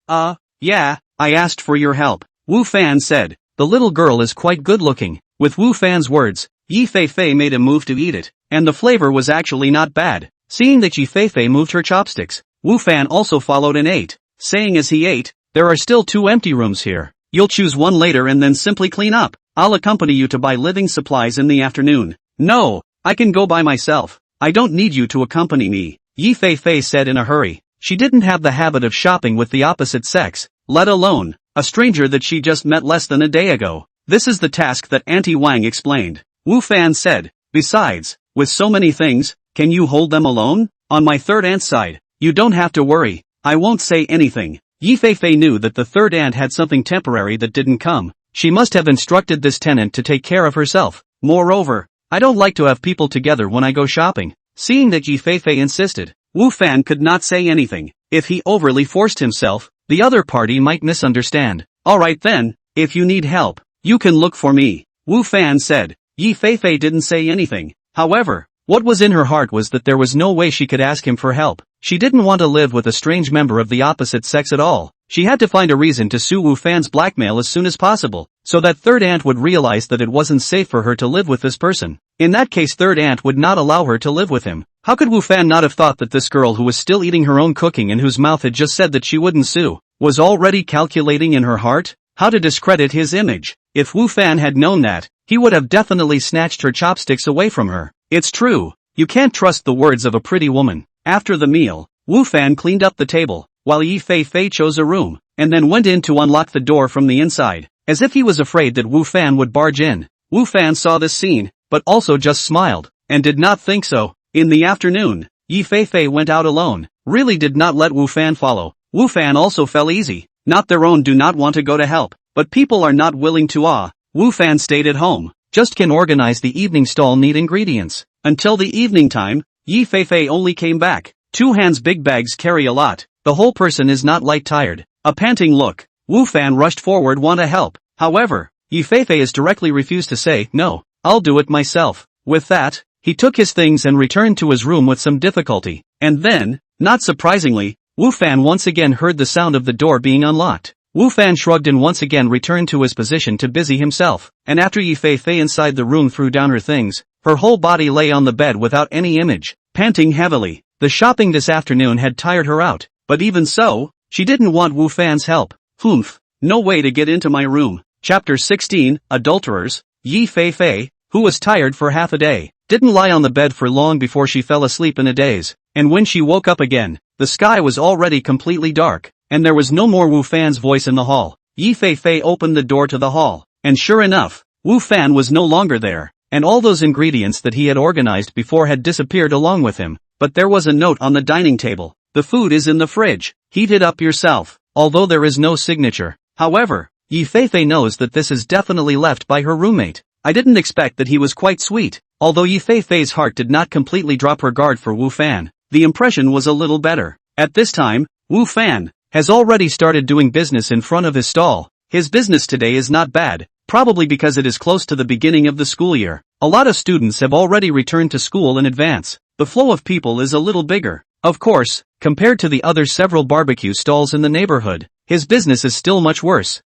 Yeah, I asked for your help," Wu Fan said. "The little girl is quite good looking." With Wu Fan's words, Yi Fei-Fei made a move to eat it, and the flavor was actually not bad. Seeing that Yi Fei-Fei moved her chopsticks, Wu Fan also followed and ate, saying as he ate, "There are still 2 empty rooms here. You'll choose one later and then simply clean up. I'll accompany you to buy living supplies in the afternoon." "No, I can go by myself. I don't need you to accompany me," Yi Fei-Fei said in a hurry. She didn't have the habit of shopping with the opposite sex, let alone a stranger that she just met less than a day ago. "This is the task that Auntie Wang explained," Wu Fan said. "Besides, with so many things, can you hold them alone? On my third aunt's side, you don't have to worry. I won't say anything." Yi Fei-Fei knew that the third aunt had something temporary that didn't come. She must have instructed this tenant to take care of herself. Moreover, I don't like to have people together when I go shopping. Seeing that Yi Fei-Fei insisted, Wu Fan could not say anything. If he overly forced himself, the other party might misunderstand. "Alright then, if you need help, you can look for me," Wu Fan said. Yi Fei-Fei didn't say anything. However, what was in her heart was that there was no way she could ask him for help. She didn't want to live with a strange member of the opposite sex at all. She had to find a reason to sue Wu Fan's blackmail as soon as possible, so that third aunt would realize that it wasn't safe for her to live with this person. In that case, third aunt would not allow her to live with him. How could Wu Fan not have thought that this girl who was still eating her own cooking and whose mouth had just said that she wouldn't sue, was already calculating in her heart how to discredit his image? If Wu Fan had known that, he would have definitely snatched her chopsticks away from her. It's true, you can't trust the words of a pretty woman. After the meal, Wu Fan cleaned up the table, while Yi Fei-Fei chose a room, and then went in to unlock the door from the inside, as if he was afraid that Wu Fan would barge in. Wu Fan saw this scene, but also just smiled, and did not think so. In the afternoon, Yi Fei-Fei went out alone, really did not let Wu Fan follow. Wu Fan also fell easy. Not their own do not want to go to help, but people are not willing to. Wu Fan stayed at home, just can organize the evening stall need ingredients. Until the evening time, Yi Fei-Fei only came back. 2 hands big bags carry a lot, the whole person is not light tired. A panting look, Wu Fan rushed forward want to help. However, Yi Fei-Fei has directly refused to say, "No, I'll do it myself." With that, he took his things and returned to his room with some difficulty. And then, not surprisingly, Wu Fan once again heard the sound of the door being unlocked. Wu Fan shrugged and once again returned to his position to busy himself, and after Yi Fei Fei inside the room threw down her things, her whole body lay on the bed without any image, panting heavily. The shopping this afternoon had tired her out, but even so, she didn't want Wu Fan's help. Humph, no way to get into my room. Chapter 16, Adulterers. Yi Fei Fei, who was tired for half a day, didn't lie on the bed for long before she fell asleep in a daze, and when she woke up again, the sky was already completely dark, and there was no more Wu Fan's voice in the hall. Yi Fei Fei opened the door to the hall, and sure enough, Wu Fan was no longer there, and all those ingredients that he had organized before had disappeared along with him, but there was a note on the dining table. The food is in the fridge, heat it up yourself, although there is no signature. However, Yi Fei Fei knows that this is definitely left by her roommate. I didn't expect that he was quite sweet. Although Yi Fei Fei's heart did not completely drop her guard for Wu Fan, the impression was a little better. At this time, Wu Fan has already started doing business in front of his stall. His business today is not bad, probably because it is close to the beginning of the school year. A lot of students have already returned to school in advance. The flow of people is a little bigger. Of course, compared to the other several barbecue stalls in the neighborhood, his business is still much worse.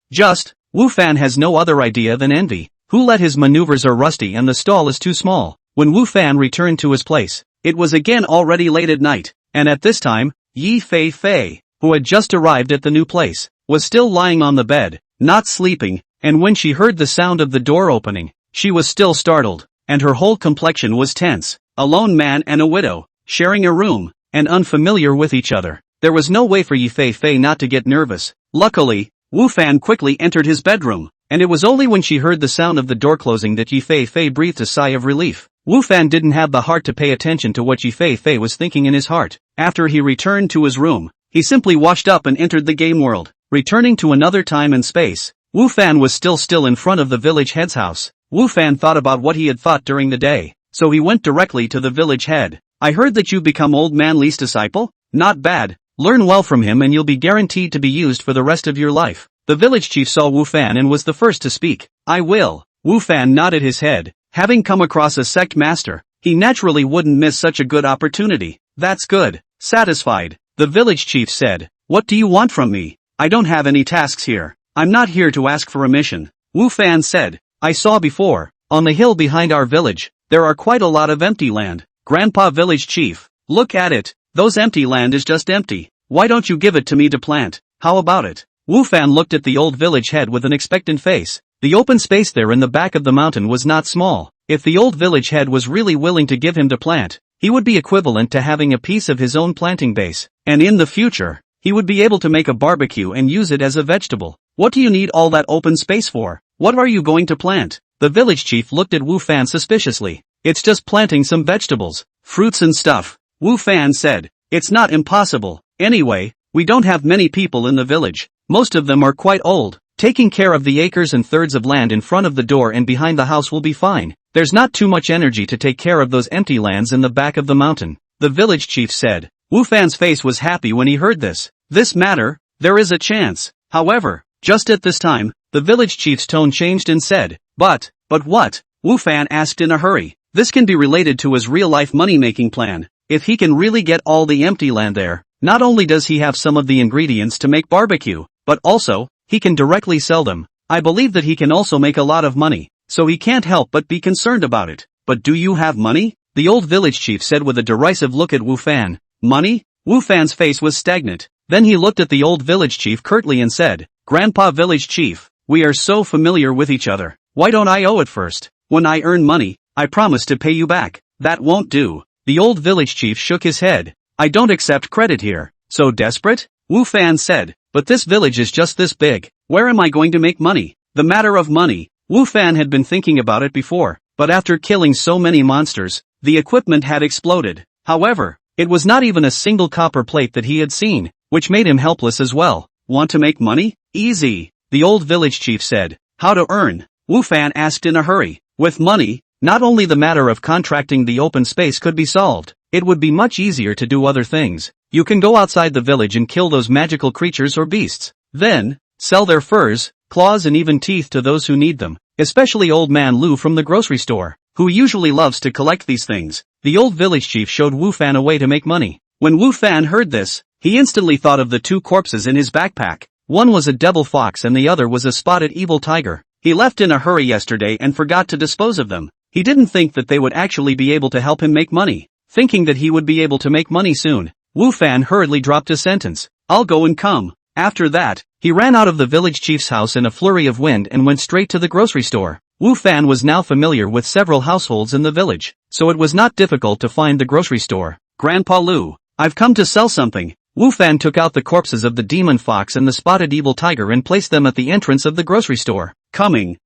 Wu Fan has no other idea than envy. Who let his maneuvers are rusty and the stall is too small. When Wu Fan returned to his place, it was again already late at night, and at this time, Yi Fei Fei, who had just arrived at the new place, was still lying on the bed, not sleeping, and when she heard the sound of the door opening, she was still startled, and her whole complexion was tense. A lone man and a widow, sharing a room, and unfamiliar with each other. There was no way for Yi Fei Fei not to get nervous. Luckily, Wu Fan quickly entered his bedroom, and it was only when she heard the sound of the door closing that Yi Fei Fei breathed a sigh of relief. Wu Fan didn't have the heart to pay attention to what Yi Fei Fei was thinking in his heart. After he returned to his room, he simply washed up and entered the game world. Returning to another time and space, Wu Fan was still in front of the village head's house. Wu Fan thought about what he had thought during the day, so he went directly to the village head. I heard that you've become old man Li's disciple? Not bad. Learn well from him and you'll be guaranteed to be used for the rest of your life. The village chief saw Wu Fan and was the first to speak. I will. Wu Fan nodded his head. Having come across a sect master, he naturally wouldn't miss such a good opportunity. That's good. Satisfied, the village chief said. What do you want from me? I don't have any tasks here. I'm not here to ask for a mission. Wu Fan said. I saw before, on the hill behind our village, there are quite a lot of empty land. Grandpa village chief, look at it. Those empty land is just empty. Why don't you give it to me to plant? How about it? Wu Fan looked at the old village head with an expectant face. The open space there in the back of the mountain was not small. If the old village head was really willing to give him to plant, he would be equivalent to having a piece of his own planting base, and in the future, he would be able to make a barbecue and use it as a vegetable. What do you need all that open space for? What are you going to plant? The village chief looked at Wu Fan suspiciously. It's just planting some vegetables, fruits and stuff. Wu Fan said. It's not impossible. Anyway, we don't have many people in the village. Most of them are quite old. Taking care of the acres and thirds of land in front of the door and behind the house will be fine. There's not too much energy to take care of those empty lands in the back of the mountain, the village chief said. Wu Fan's face was happy when he heard this. This matter, there is a chance. However, just at this time, the village chief's tone changed and said, But what? Wu Fan asked in a hurry. This can be related to his real-life money-making plan. If he can really get all the empty land there, not only does he have some of the ingredients to make barbecue, but also, he can directly sell them. I believe that he can also make a lot of money, so he can't help but be concerned about it. But do you have money? The old village chief said with a derisive look at Wu Fan. Money? Wu Fan's face was stagnant. Then he looked at the old village chief curtly and said, Grandpa village chief, we are so familiar with each other. Why don't I owe it first? When I earn money, I promise to pay you back. That won't do. The old village chief shook his head. I don't accept credit here. So desperate? Wu Fan said. But this village is just this big. Where am I going to make money? The matter of money. Wu Fan had been thinking about it before, but after killing so many monsters, the equipment had exploded. However, it was not even a single copper plate that he had seen, which made him helpless as well. Want to make money? Easy. The old village chief said. How to earn? Wu Fan asked in a hurry. With money, not only the matter of contracting the open space could be solved, it would be much easier to do other things. You can go outside the village and kill those magical creatures or beasts. Then, sell their furs, claws and even teeth to those who need them, especially old man Lu from the grocery store, who usually loves to collect these things. The old village chief showed Wu Fan a way to make money. When Wu Fan heard this, he instantly thought of the two corpses in his backpack. One was a devil fox and the other was a spotted evil tiger. He left in a hurry yesterday and forgot to dispose of them. He didn't think that they would actually be able to help him make money. Thinking that he would be able to make money soon, Wu Fan hurriedly dropped a sentence. I'll go and come. After that, he ran out of the village chief's house in a flurry of wind and went straight to the grocery store. Wu Fan was now familiar with several households in the village, so it was not difficult to find the grocery store. Grandpa Lu, I've come to sell something. Wu Fan took out the corpses of the demon fox and the spotted evil tiger and placed them at the entrance of the grocery store. Coming.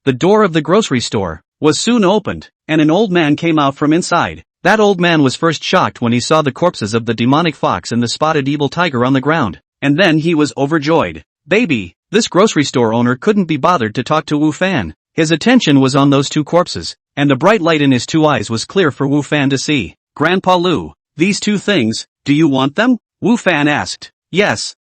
The door of the grocery store was soon opened, and an old man came out from inside. That old man was first shocked when he saw the corpses of the demonic fox and the spotted evil tiger on the ground, and then he was overjoyed. Baby, this grocery store owner couldn't be bothered to talk to Wu Fan. His attention was on those two corpses, and the bright light in his two eyes was clear for Wu Fan to see. Grandpa Lu, these two things, do you want them? Wu Fan asked. Yes,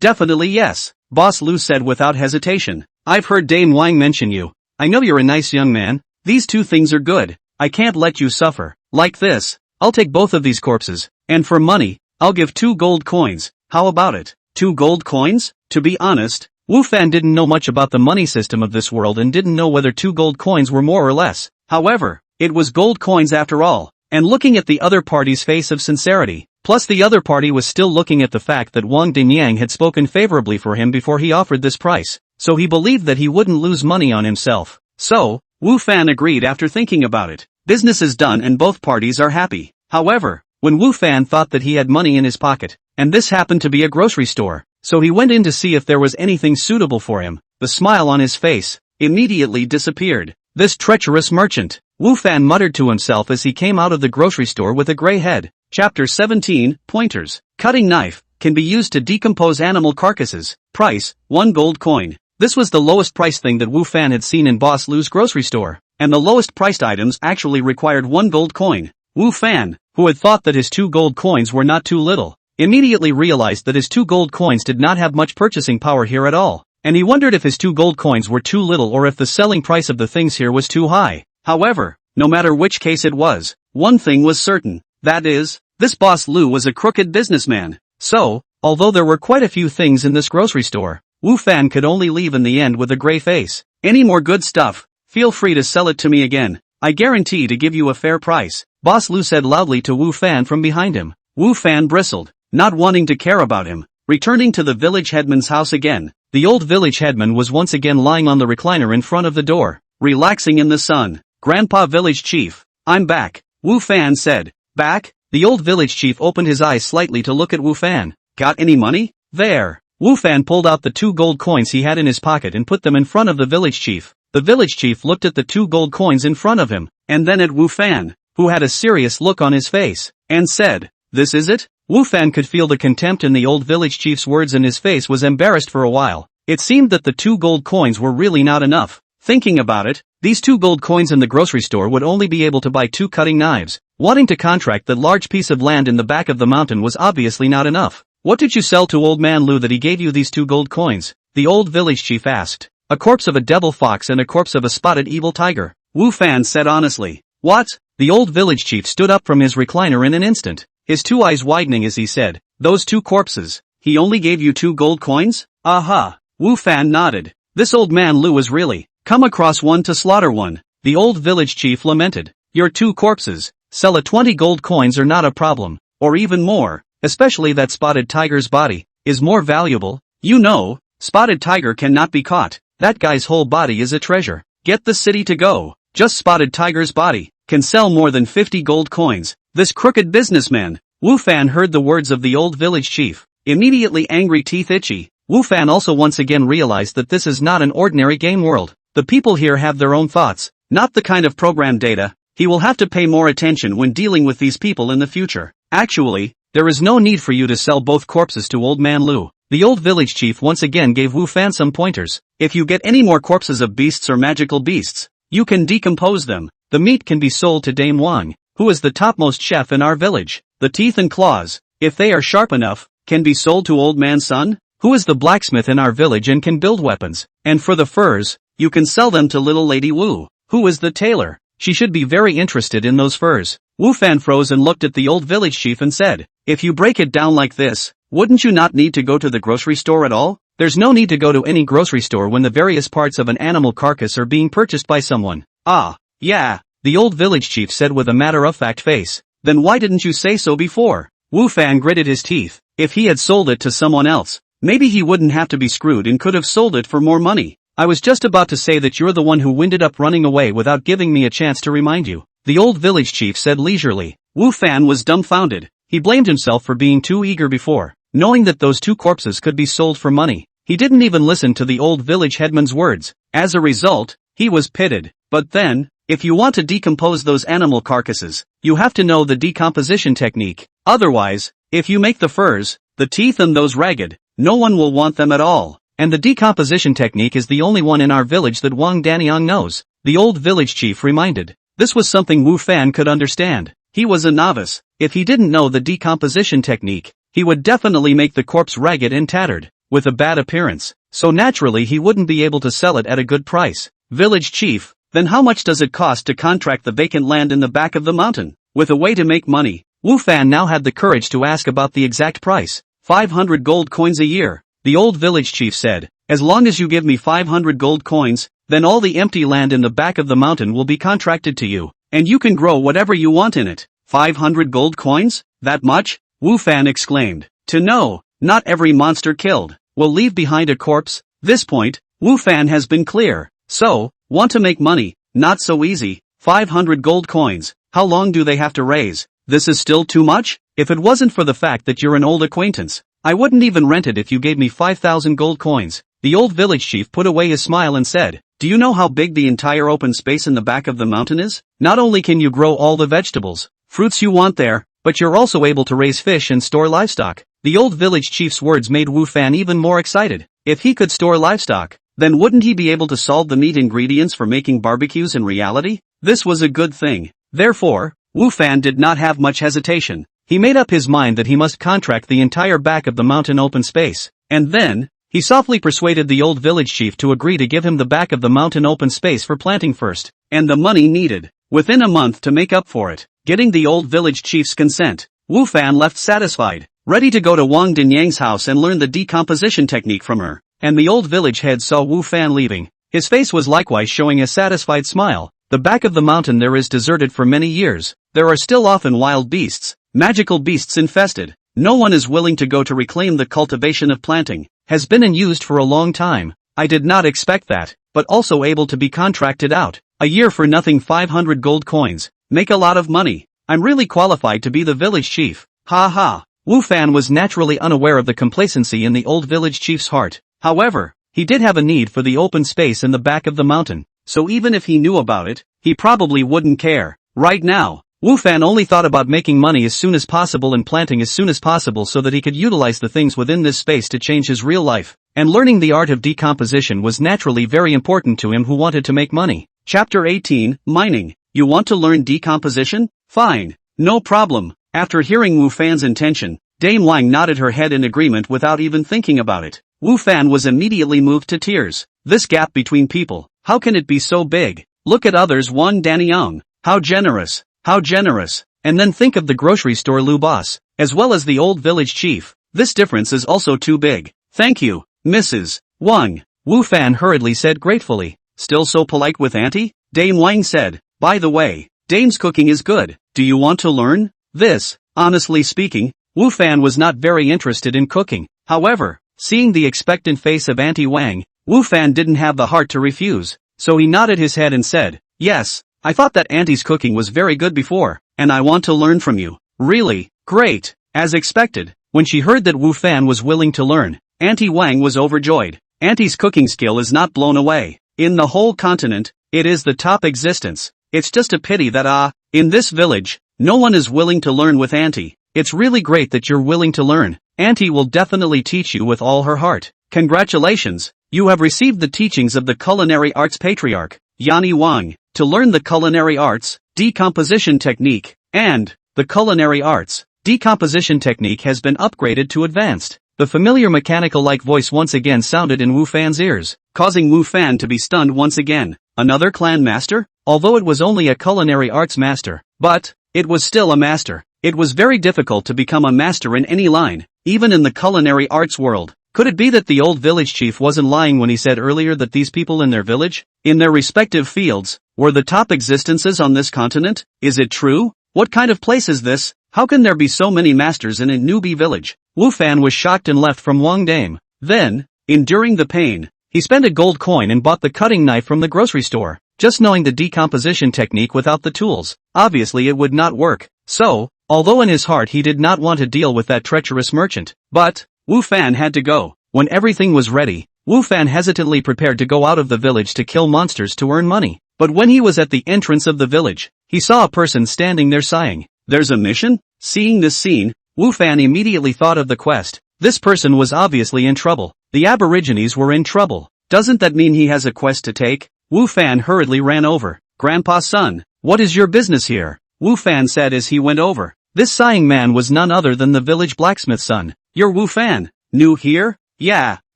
definitely yes, Boss Lu said without hesitation. I've heard Dame Wang mention you. I know you're a nice young man. These two things are good. I can't let you suffer. Like this, I'll take both of these corpses, and for money, I'll give 2 gold coins. How about it? 2 gold coins? To be honest, Wu Fan didn't know much about the money system of this world and didn't know whether 2 gold coins were more or less. However, it was gold coins after all, and looking at the other party's face of sincerity, plus the other party was still looking at the fact that Wang Dingyang had spoken favorably for him before he offered this price, so he believed that he wouldn't lose money on himself. So, Wu Fan agreed after thinking about it. Business is done and both parties are happy. However, when Wu Fan thought that he had money in his pocket, and this happened to be a grocery store, so he went in to see if there was anything suitable for him, the smile on his face immediately disappeared. This treacherous merchant, Wu Fan muttered to himself as he came out of the grocery store with a gray head. Chapter 17, Pointers. Cutting knife, can be used to decompose animal carcasses. Price, 1 gold coin. This was the lowest price thing that Wu Fan had seen in Boss Lu's grocery store, and the lowest priced items actually required 1 gold coin. Wu Fan, who had thought that his 2 gold coins were not too little, immediately realized that his 2 gold coins did not have much purchasing power here at all, and he wondered if his 2 gold coins were too little or if the selling price of the things here was too high. However, no matter which case it was, one thing was certain, that is, this Boss Lu was a crooked businessman. So, although there were quite a few things in this grocery store, Wu Fan could only leave in the end with a gray face. Any more good stuff? Feel free to sell it to me again. I guarantee to give you a fair price, Boss Lu said loudly to Wu Fan from behind him. Wu Fan bristled, not wanting to care about him. Returning to the village headman's house again, the old village headman was once again lying on the recliner in front of the door, relaxing in the sun. Grandpa Village Chief, I'm back, Wu Fan said. Back? The old village chief opened his eyes slightly to look at Wu Fan. Got any money? There. Wu Fan pulled out the 2 gold coins he had in his pocket and put them in front of the village chief. The village chief looked at the 2 gold coins in front of him, and then at Wu Fan, who had a serious look on his face, and said, This is it? Wu Fan could feel the contempt in the old village chief's words and his face was embarrassed for a while. It seemed that the 2 gold coins were really not enough. Thinking about it, these 2 gold coins in the grocery store would only be able to buy 2 cutting knives. Wanting to contract that large piece of land in the back of the mountain was obviously not enough. What did you sell to old man Lu that he gave you these 2 gold coins? The old village chief asked. A corpse of a devil fox and a corpse of a spotted evil tiger, Wu Fan said honestly. What? The old village chief stood up from his recliner in an instant, his 2 eyes widening as he said, Those 2 corpses, he only gave you 2 gold coins? Aha. Wu Fan nodded. This old man Lu was really come across one to slaughter one. The old village chief lamented. Your 2 corpses, sell at 20 gold coins are not a problem, or even more, especially that spotted tiger's body, is more valuable. You know, spotted tiger cannot be caught. That guy's whole body is a treasure. Get the city to go. Just spotted tiger's body can sell more than 50 gold coins. This crooked businessman. Wu Fan heard the words of the old village chief, immediately angry, teeth itchy. Wu Fan also once again realized that this is not an ordinary game world. The people here have their own thoughts, not the kind of programmed data. He will have to pay more attention when dealing with these people in the future. Actually, there is no need for you to sell both corpses to old man Lu. The old village chief once again gave Wu Fan some pointers. If you get any more corpses of beasts or magical beasts, you can decompose them. The meat can be sold to Dame Wang, who is the topmost chef in our village. The teeth and claws, if they are sharp enough, can be sold to old man Sun, who is the blacksmith in our village and can build weapons. And for the furs, you can sell them to little lady Wu, who is the tailor. She should be very interested in those furs. Wu Fan froze and looked at the old village chief and said, If you break it down like this, wouldn't you not need to go to the grocery store at all? There's no need to go to any grocery store when the various parts of an animal carcass are being purchased by someone. Ah, yeah, the old village chief said with a matter-of-fact face. Then why didn't you say so before? Wu Fan gritted his teeth. If he had sold it to someone else, maybe he wouldn't have to be screwed and could have sold it for more money. I was just about to say that you're the one who winded up running away without giving me a chance to remind you, the old village chief said leisurely. Wu Fan was dumbfounded. He blamed himself for being too eager before, knowing that those two corpses could be sold for money. He didn't even listen to the old village headman's words. As a result, he was pitted. But then, if you want to decompose those animal carcasses, you have to know the decomposition technique. Otherwise, if you make the furs, the teeth and those ragged, no one will want them at all. And the decomposition technique is the only one in our village that Wang Daniang knows, the old village chief reminded. This was something Wu Fan could understand. He was a novice. If he didn't know the decomposition technique, he would definitely make the corpse ragged and tattered, with a bad appearance. So naturally he wouldn't be able to sell it at a good price. Village chief, then how much does it cost to contract the vacant land in the back of the mountain? With a way to make money, Wu Fan now had the courage to ask about the exact price. 500 gold coins a year. The old village chief said, as long as you give me 500 gold coins, then all the empty land in the back of the mountain will be contracted to you, and you can grow whatever you want in it. 500 gold coins? That much? Wu Fan exclaimed. To know, not every monster killed will leave behind a corpse. This point, Wu Fan has been clear. So, want to make money? Not so easy. 500 gold coins. How long do they have to raise? This is still too much? If it wasn't for the fact that you're an old acquaintance, I wouldn't even rent it if you gave me 5,000 gold coins. The old village chief put away his smile and said, do you know how big the entire open space in the back of the mountain is? Not only can you grow all the vegetables, fruits you want there, but you're also able to raise fish and store livestock. The old village chief's words made Wu Fan even more excited. If he could store livestock, then wouldn't he be able to solve the meat ingredients for making barbecues in reality? This was a good thing. Therefore, Wu Fan did not have much hesitation. He made up his mind that he must contract the entire back of the mountain open space. And then, he softly persuaded the old village chief to agree to give him the back of the mountain open space for planting first, and the money needed, within a month to make up for it. Getting the old village chief's consent, Wu Fan left satisfied, ready to go to Wang Dinyang's house and learn the decomposition technique from her. And the old village head saw Wu Fan leaving. His face was likewise showing a satisfied smile. The back of the mountain there is deserted for many years. There are still often wild beasts, magical beasts infested. No one is willing to go to reclaim the cultivation of planting. Has been used for a long time. I did not expect that, but also able to be contracted out. A year for nothing 500 gold coins. Make a lot of money. I'm really qualified to be the village chief. Ha ha. Wu Fan was naturally unaware of the complacency in the old village chief's heart. However, he did have a need for the open space in the back of the mountain, so even if he knew about it, he probably wouldn't care. Right now, Wu Fan only thought about making money as soon as possible and planting as soon as possible so that he could utilize the things within this space to change his real life, and learning the art of decomposition was naturally very important to him who wanted to make money. Chapter 18, Mining. You want to learn decomposition? Fine. No problem. After hearing Wu Fan's intention, Dame Wang nodded her head in agreement without even thinking about it. Wu Fan was immediately moved to tears. This gap between people, how can it be so big? Look at others. Wang Daniang. How generous. How generous. And then think of the grocery store Lu boss, as well as the old village chief. This difference is also too big. Thank you, Mrs. Wang. Wu Fan hurriedly said gratefully. Still so polite with Auntie? Dame Wang said. By the way, Dame's cooking is good. Do you want to learn? This, honestly speaking, Wu Fan was not very interested in cooking. However, seeing the expectant face of Auntie Wang, Wu Fan didn't have the heart to refuse, so he nodded his head and said, yes, I thought that Auntie's cooking was very good before, and I want to learn from you. Really? Great. As expected, when she heard that Wu Fan was willing to learn, Auntie Wang was overjoyed. Auntie's cooking skill is not blown away. In the whole continent, it is the top existence. It's just a pity that in this village, no one is willing to learn with Auntie. It's really great that you're willing to learn. Auntie will definitely teach you with all her heart. Congratulations, you have received the teachings of the culinary arts patriarch, Yani Wang, to learn the culinary arts, decomposition technique, and the culinary arts, decomposition technique has been upgraded to advanced. The familiar mechanical-like voice once again sounded in Wu Fan's ears, causing Wu Fan to be stunned once again. Another clan master? Although it was only a culinary arts master, but it was still a master. It was very difficult to become a master in any line, even in the culinary arts world. Could it be that the old village chief wasn't lying when he said earlier that these people in their village, in their respective fields, were the top existences on this continent? Is it true? What kind of place is this? How can there be so many masters in a newbie village? Wu Fan was shocked and left from Wangdame. Then, enduring the pain, he spent a gold coin and bought the cutting knife from the grocery store. Just knowing the decomposition technique without the tools, obviously it would not work. So, although in his heart he did not want to deal with that treacherous merchant, but Wu Fan had to go. When everything was ready, Wu Fan hesitantly prepared to go out of the village to kill monsters to earn money. But when he was at the entrance of the village, he saw a person standing there sighing. There's a mission? Seeing this scene, Wu Fan immediately thought of the quest. This person was obviously in trouble. The Aborigines were in trouble. Doesn't that mean he has a quest to take? Wu Fan hurriedly ran over. Grandpa's son, what is your business here? Wu Fan said as he went over. This sighing man was none other than the village blacksmith's son. You're Wu Fan? New here? Yeah,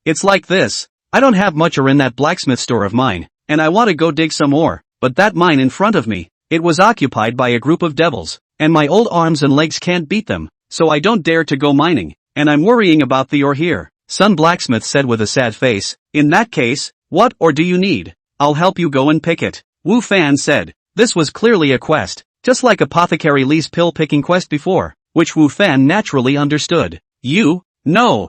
it's like this. I don't have much ore in that blacksmith store of mine, and I want to go dig some ore, but that mine in front of me, it was occupied by a group of devils, and my old arms and legs can't beat them, so I don't dare to go mining, and I'm worrying about the ore here. Son Blacksmith said with a sad face. In that case, what ore do you need? I'll help you go and pick it. Wu Fan said. This was clearly a quest, just like Apothecary Lee's pill-picking quest before, which Wu Fan naturally understood. You? No.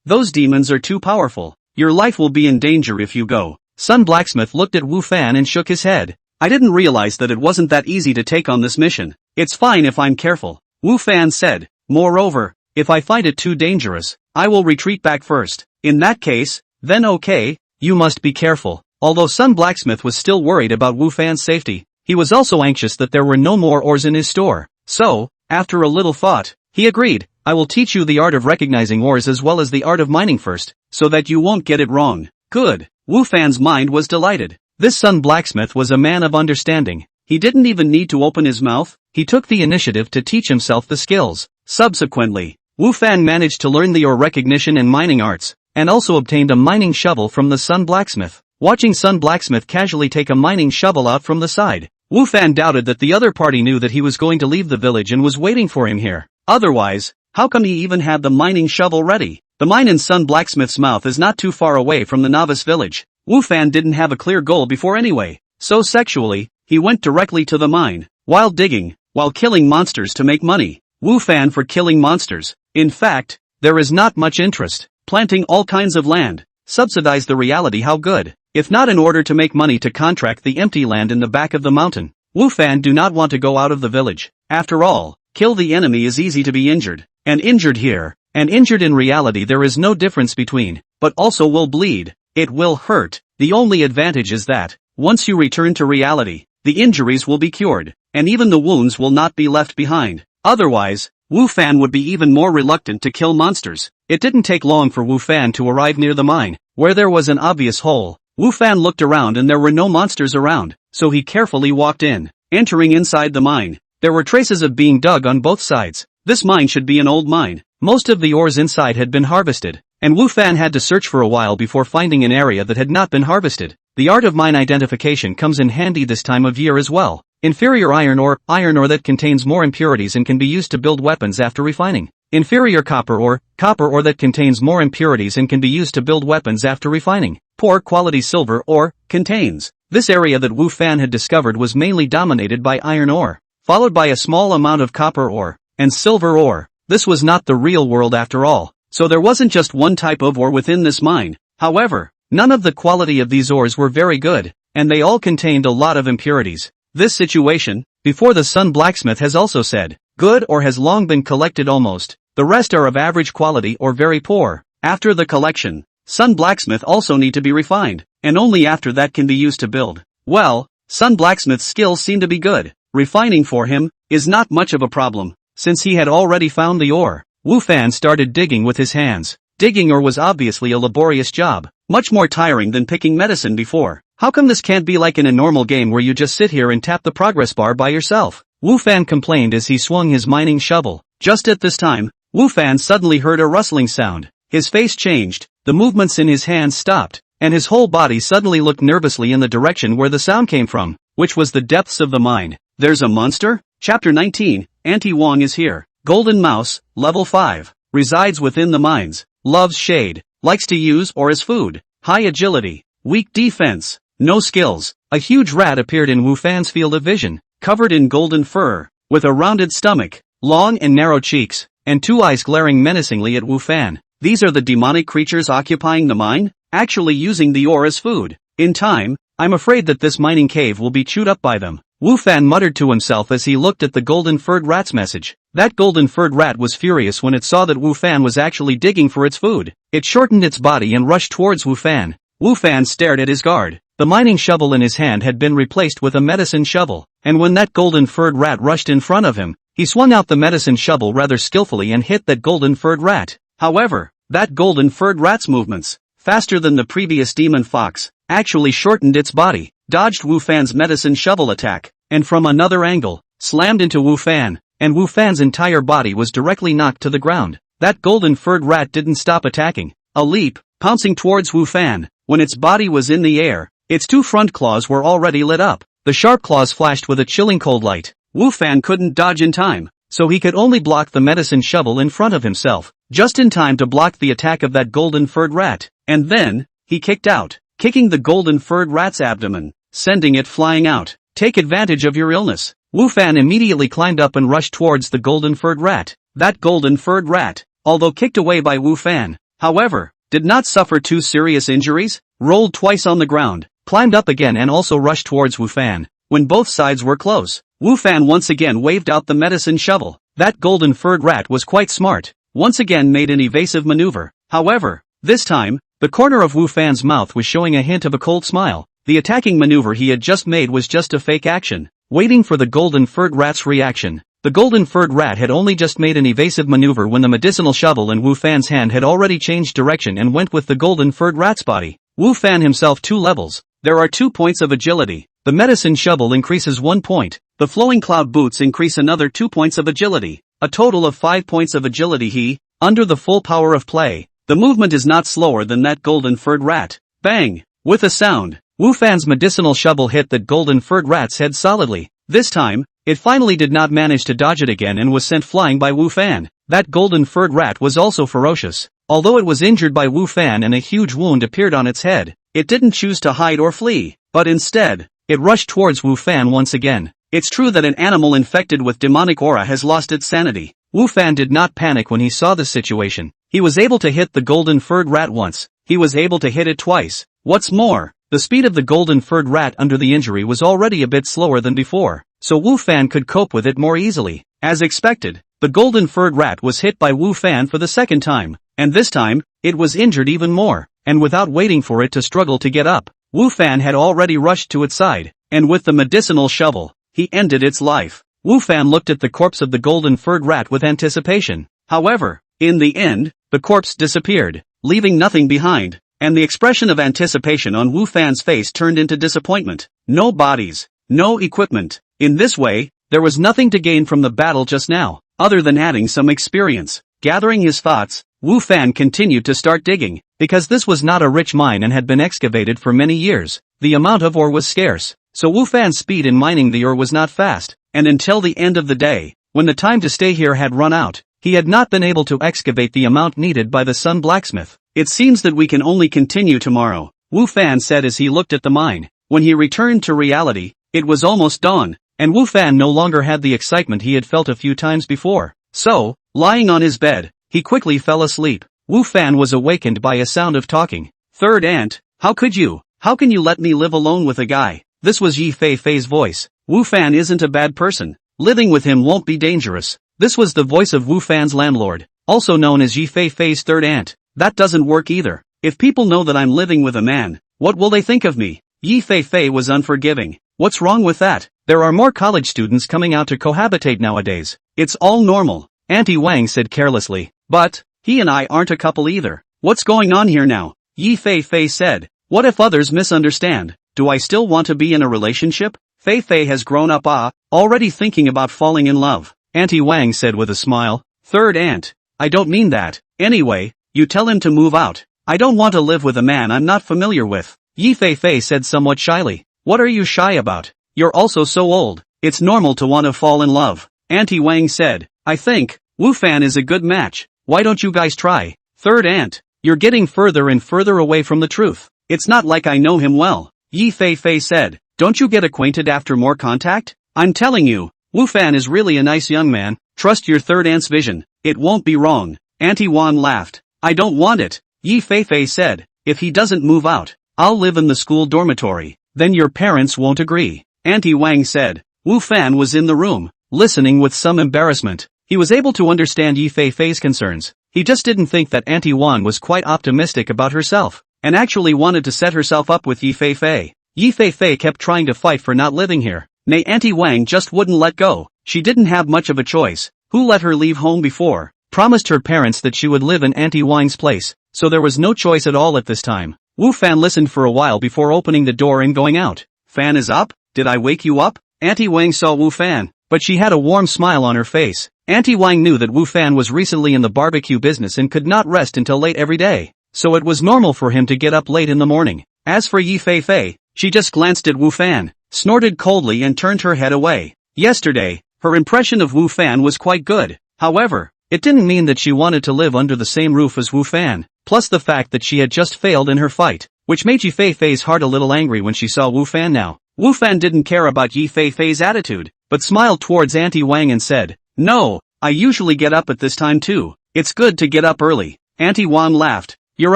Those demons are too powerful. Your life will be in danger if you go. Son Blacksmith looked at Wu Fan and shook his head. I didn't realize that it wasn't that easy to take on this mission. It's fine if I'm careful. Wu Fan said. Moreover, if I find it too dangerous, I will retreat back first. In that case, then okay, you must be careful. Although Son Blacksmith was still worried about Wu Fan's safety, he was also anxious that there were no more ores in his store. So, after a little thought, he agreed. I will teach you the art of recognizing ores as well as the art of mining first, so that you won't get it wrong. Good. Wu Fan's mind was delighted. This Son Blacksmith was a man of understanding. He didn't even need to open his mouth. He took the initiative to teach himself the skills. Subsequently, Wu Fan managed to learn the ore recognition and mining arts, and also obtained a mining shovel from the Son Blacksmith. Watching Son Blacksmith casually take a mining shovel out from the side, Wu Fan doubted that the other party knew that he was going to leave the village and was waiting for him here. Otherwise, how come he even had the mining shovel ready? The mine in Son Blacksmith's mouth is not too far away from the novice village. Wu Fan didn't have a clear goal before anyway, so sexually, he went directly to the mine. While digging, while killing monsters to make money. Wu Fan for killing monsters. In fact, there is not much interest. Planting all kinds of land. Subsidize the reality how good. If not in order to make money to contract the empty land in the back of the mountain. Wu Fan do not want to go out of the village. After all, kill the enemy is easy to be injured. And injured here, and injured in reality there is no difference between, but also will bleed. It will hurt. The only advantage is that, once you return to reality, the injuries will be cured, and even the wounds will not be left behind. Otherwise, Wu Fan would be even more reluctant to kill monsters. It didn't take long for Wu Fan to arrive near the mine, where there was an obvious hole. Wu Fan looked around and there were no monsters around, so he carefully walked in. Entering inside the mine, there were traces of being dug on both sides. This mine should be an old mine. Most of the ores inside had been harvested, and Wu Fan had to search for a while before finding an area that had not been harvested. The art of mine identification comes in handy this time of year as well. Inferior iron ore that contains more impurities and can be used to build weapons after refining. Inferior copper ore that contains more impurities and can be used to build weapons after refining. Poor quality silver ore, contains. This area that Wu Fan had discovered was mainly dominated by iron ore, followed by a small amount of copper ore, and silver ore. This was not the real world after all, so there wasn't just one type of ore within this mine. However, none of the quality of these ores were very good, and they all contained a lot of impurities. This situation, before the Son Blacksmith has also said, good ore has long been collected almost. The rest are of average quality or very poor. After the collection, Son Blacksmith also need to be refined, and only after that can be used to build. Well, Son Blacksmith's skills seem to be good. Refining for him is not much of a problem, since he had already found the ore. Wu Fan started digging with his hands. Digging ore was obviously a laborious job, much more tiring than picking medicine before. How come this can't be like in a normal game where you just sit here and tap the progress bar by yourself? Wu Fan complained as he swung his mining shovel. Just at this time, Wu Fan suddenly heard a rustling sound. His face changed, the movements in his hands stopped, and his whole body suddenly looked nervously in the direction where the sound came from, which was the depths of the mine. There's a monster? Chapter 19, Auntie Wong is here. Golden Mouse, level 5. Resides within the mines. Loves shade. Likes to use or as food. High agility. Weak defense. No skills. A huge rat appeared in Wu Fan's field of vision, covered in golden fur, with a rounded stomach, long and narrow cheeks, and 2 eyes glaring menacingly at Wu Fan. These are the demonic creatures occupying the mine, actually using the ore as food. In time, I'm afraid that this mining cave will be chewed up by them. Wu Fan muttered to himself as he looked at the golden-furred rat's message. That golden-furred rat was furious when it saw that Wu Fan was actually digging for its food. It shortened its body and rushed towards Wu Fan. Wu Fan stared at his guard. The mining shovel in his hand had been replaced with a medicine shovel, and when that golden-furred rat rushed in front of him, he swung out the medicine shovel rather skillfully and hit that golden-furred rat. However, that golden-furred rat's movements, faster than the previous demon fox, actually shortened its body, dodged Wu Fan's medicine shovel attack, and from another angle, slammed into Wu Fan, and Wu Fan's entire body was directly knocked to the ground. That golden-furred rat didn't stop attacking. A leap, pouncing towards Wu Fan. When its body was in the air, its 2 front claws were already lit up. The sharp claws flashed with a chilling cold light. Wu Fan couldn't dodge in time, so he could only block the medicine shovel in front of himself, just in time to block the attack of that golden-furred rat. And then, he kicked out, kicking the golden-furred rat's abdomen, sending it flying out. Take advantage of your illness. Wu Fan immediately climbed up and rushed towards the golden-furred rat. That golden-furred rat, although kicked away by Wu Fan, however, did not suffer 2 serious injuries, rolled twice on the ground, climbed up again and also rushed towards Wu Fan. When both sides were close, Wu Fan once again waved out the medicine shovel. That golden-furred rat was quite smart, once again made an evasive maneuver. However, this time, the corner of Wu Fan's mouth was showing a hint of a cold smile. The attacking maneuver he had just made was just a fake action, waiting for the golden-furred rat's reaction. The golden-furred rat had only just made an evasive maneuver when the medicinal shovel in Wu Fan's hand had already changed direction and went with the golden-furred rat's body. Wu Fan himself 2 levels. There are 2 points of agility. The medicine shovel increases 1 point. The flowing cloud boots increase another 2 points of agility. A total of 5 points of agility under the full power of play. The movement is not slower than that golden-furred rat. Bang! With a sound, Wu Fan's medicinal shovel hit that golden-furred rat's head solidly. This time, it finally did not manage to dodge it again and was sent flying by Wu Fan. That golden-furred rat was also ferocious. Although it was injured by Wu Fan and a huge wound appeared on its head, it didn't choose to hide or flee, but instead, it rushed towards Wu Fan once again. It's true that an animal infected with demonic aura has lost its sanity. Wu Fan did not panic when he saw the situation. He was able to hit the golden-furred rat once. He was able to hit it twice. What's more, the speed of the golden-furred rat under the injury was already a bit slower than before, so Wu Fan could cope with it more easily. As expected, the golden-furred rat was hit by Wu Fan for the second time, and this time, it was injured even more, and without waiting for it to struggle to get up, Wu Fan had already rushed to its side, and with the medicinal shovel, he ended its life. Wu Fan looked at the corpse of the golden-furred rat with anticipation. However, in the end, the corpse disappeared, leaving nothing behind, and the expression of anticipation on Wu Fan's face turned into disappointment. No bodies, no equipment. In this way, there was nothing to gain from the battle just now, other than adding some experience. Gathering his thoughts, Wu Fan continued to start digging, because this was not a rich mine and had been excavated for many years. The amount of ore was scarce, so Wu Fan's speed in mining the ore was not fast, and until the end of the day, when the time to stay here had run out, he had not been able to excavate the amount needed by the Sun Blacksmith. It seems that we can only continue tomorrow, Wu Fan said as he looked at the mine. When he returned to reality, it was almost dawn, and Wu Fan no longer had the excitement he had felt a few times before. So, lying on his bed, he quickly fell asleep. Wu Fan was awakened by a sound of talking. Third aunt, how could you? How can you let me live alone with a guy? This was Yi Fei Fei's voice. Wu Fan isn't a bad person. Living with him won't be dangerous. This was the voice of Wu Fan's landlord, also known as Yi Fei Fei's third aunt. That doesn't work either. If people know that I'm living with a man, what will they think of me? Yi Fei Fei was unforgiving. What's wrong with that? There are more college students coming out to cohabitate nowadays. It's all normal, Auntie Wang said carelessly. But, he and I aren't a couple either. What's going on here now? Yi Fei Fei said. What if others misunderstand? Do I still want to be in a relationship? Fei Fei has grown up already thinking about falling in love, Auntie Wang said with a smile. Third aunt, I don't mean that. Anyway, you tell him to move out. I don't want to live with a man I'm not familiar with, Yi Fei Fei said somewhat shyly. What are you shy about? You're also so old. It's normal to want to fall in love. Auntie Wang said, I think Wu Fan is a good match. Why don't you guys try? Third aunt, you're getting further and further away from the truth. It's not like I know him well. Yi Fei Fei said, don't you get acquainted after more contact? I'm telling you, Wu Fan is really a nice young man. Trust your third aunt's vision. It won't be wrong. Auntie Wan laughed. I don't want it. Yi Fei Fei said, if he doesn't move out, I'll live in the school dormitory. Then your parents won't agree. Auntie Wang said. Wu Fan was in the room, listening with some embarrassment. He was able to understand Yi Fei Fei's concerns. He just didn't think that Auntie Wan was quite optimistic about herself, and actually wanted to set herself up with Yi Fei Fei. Yi Fei Fei kept trying to fight for not living here. Nay, Auntie Wang just wouldn't let go. She didn't have much of a choice. Who let her leave home before? Promised her parents that she would live in Auntie Wang's place, so there was no choice at all at this time. Wu Fan listened for a while before opening the door and going out. Fan is up? Did I wake you up? Auntie Wang saw Wu Fan, but she had a warm smile on her face. Auntie Wang knew that Wu Fan was recently in the barbecue business and could not rest until late every day, so it was normal for him to get up late in the morning. As for Yi Fei Fei, she just glanced at Wu Fan, snorted coldly and turned her head away. Yesterday, her impression of Wu Fan was quite good. However, it didn't mean that she wanted to live under the same roof as Wu Fan, plus the fact that she had just failed in her fight, which made Yi Fei Fei's heart a little angry when she saw Wu Fan now. Wu Fan didn't care about Yi Fei Fei's attitude, but smiled towards Auntie Wang and said, no, I usually get up at this time too. It's good to get up early. Auntie Wan laughed. You're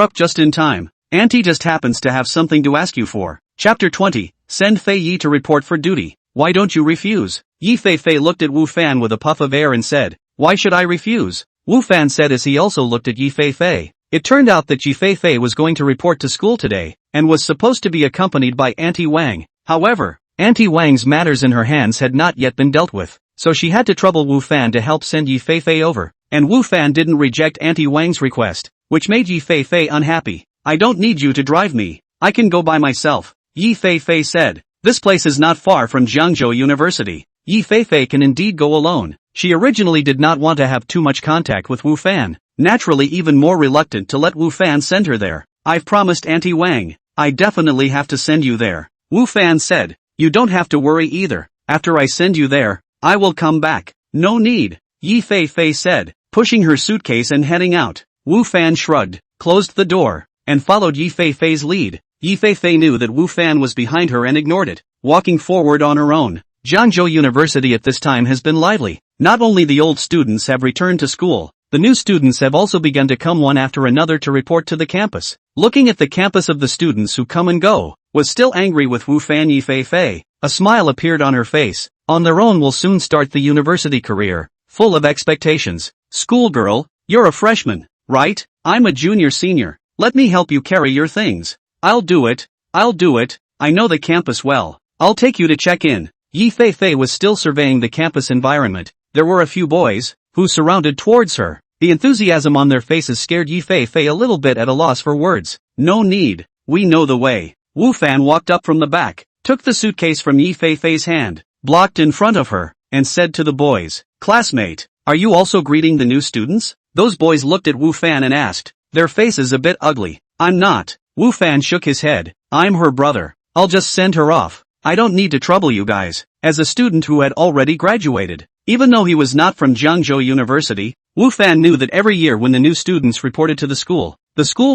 up just in time. Auntie just happens to have something to ask you for. Chapter 20, Send Fei Yi to report for duty. Why don't you refuse? Yi Fei Fei looked at Wu Fan with a puff of air and said, why should I refuse? Wu Fan said as he also looked at Yi Fei Fei. It turned out that Yi Fei Fei was going to report to school today, and was supposed to be accompanied by Auntie Wang. However, Auntie Wang's matters in her hands had not yet been dealt with, so she had to trouble Wu Fan to help send Yi Fei Fei over, and Wu Fan didn't reject Auntie Wang's request, which made Yi Fei Fei unhappy. I don't need you to drive me. I can go by myself, Yi Fei Fei said. This place is not far from Jiangzhou University. Yi Fei Fei can indeed go alone. She originally did not want to have too much contact with Wu Fan, naturally even more reluctant to let Wu Fan send her there. I've promised Auntie Wang. I definitely have to send you there. Wu Fan said. You don't have to worry either. After I send you there, I will come back. No need, Yi Fei Fei said, pushing her suitcase and heading out. Wu Fan shrugged, closed the door, and followed Yi Fei Fei's lead. Yi Fei Fei knew that Wu Fan was behind her and ignored it, walking forward on her own. Jiangzhou University at this time has been lively. Not only the old students have returned to school, the new students have also begun to come one after another to report to the campus. Looking at the campus of the students who come and go, was still angry with Wu Fan. Yi Fei Fei, a smile appeared on her face. On their own will soon start the university career, full of expectations. Schoolgirl, you're a freshman, right? I'm a junior senior. Let me help you carry your things. I'll do it. I know the campus well. I'll take you to check in. Yi Fei Fei was still surveying the campus environment. There were a few boys, who surrounded towards her. The enthusiasm on their faces scared Yi Fei Fei a little bit at a loss for words. No need. We know the way. Wu Fan walked up from the back, took the suitcase from Yi Fei Fei's hand, blocked in front of her, and said to the boys, classmate, are you also greeting the new students? Those boys looked at Wu Fan and asked, their faces a bit ugly. I'm not. Wu Fan shook his head. I'm her brother. I'll just send her off. I don't need to trouble you guys. As a student who had already graduated, even though he was not from Jiangzhou University, Wu Fan knew that every year when the new students reported to the school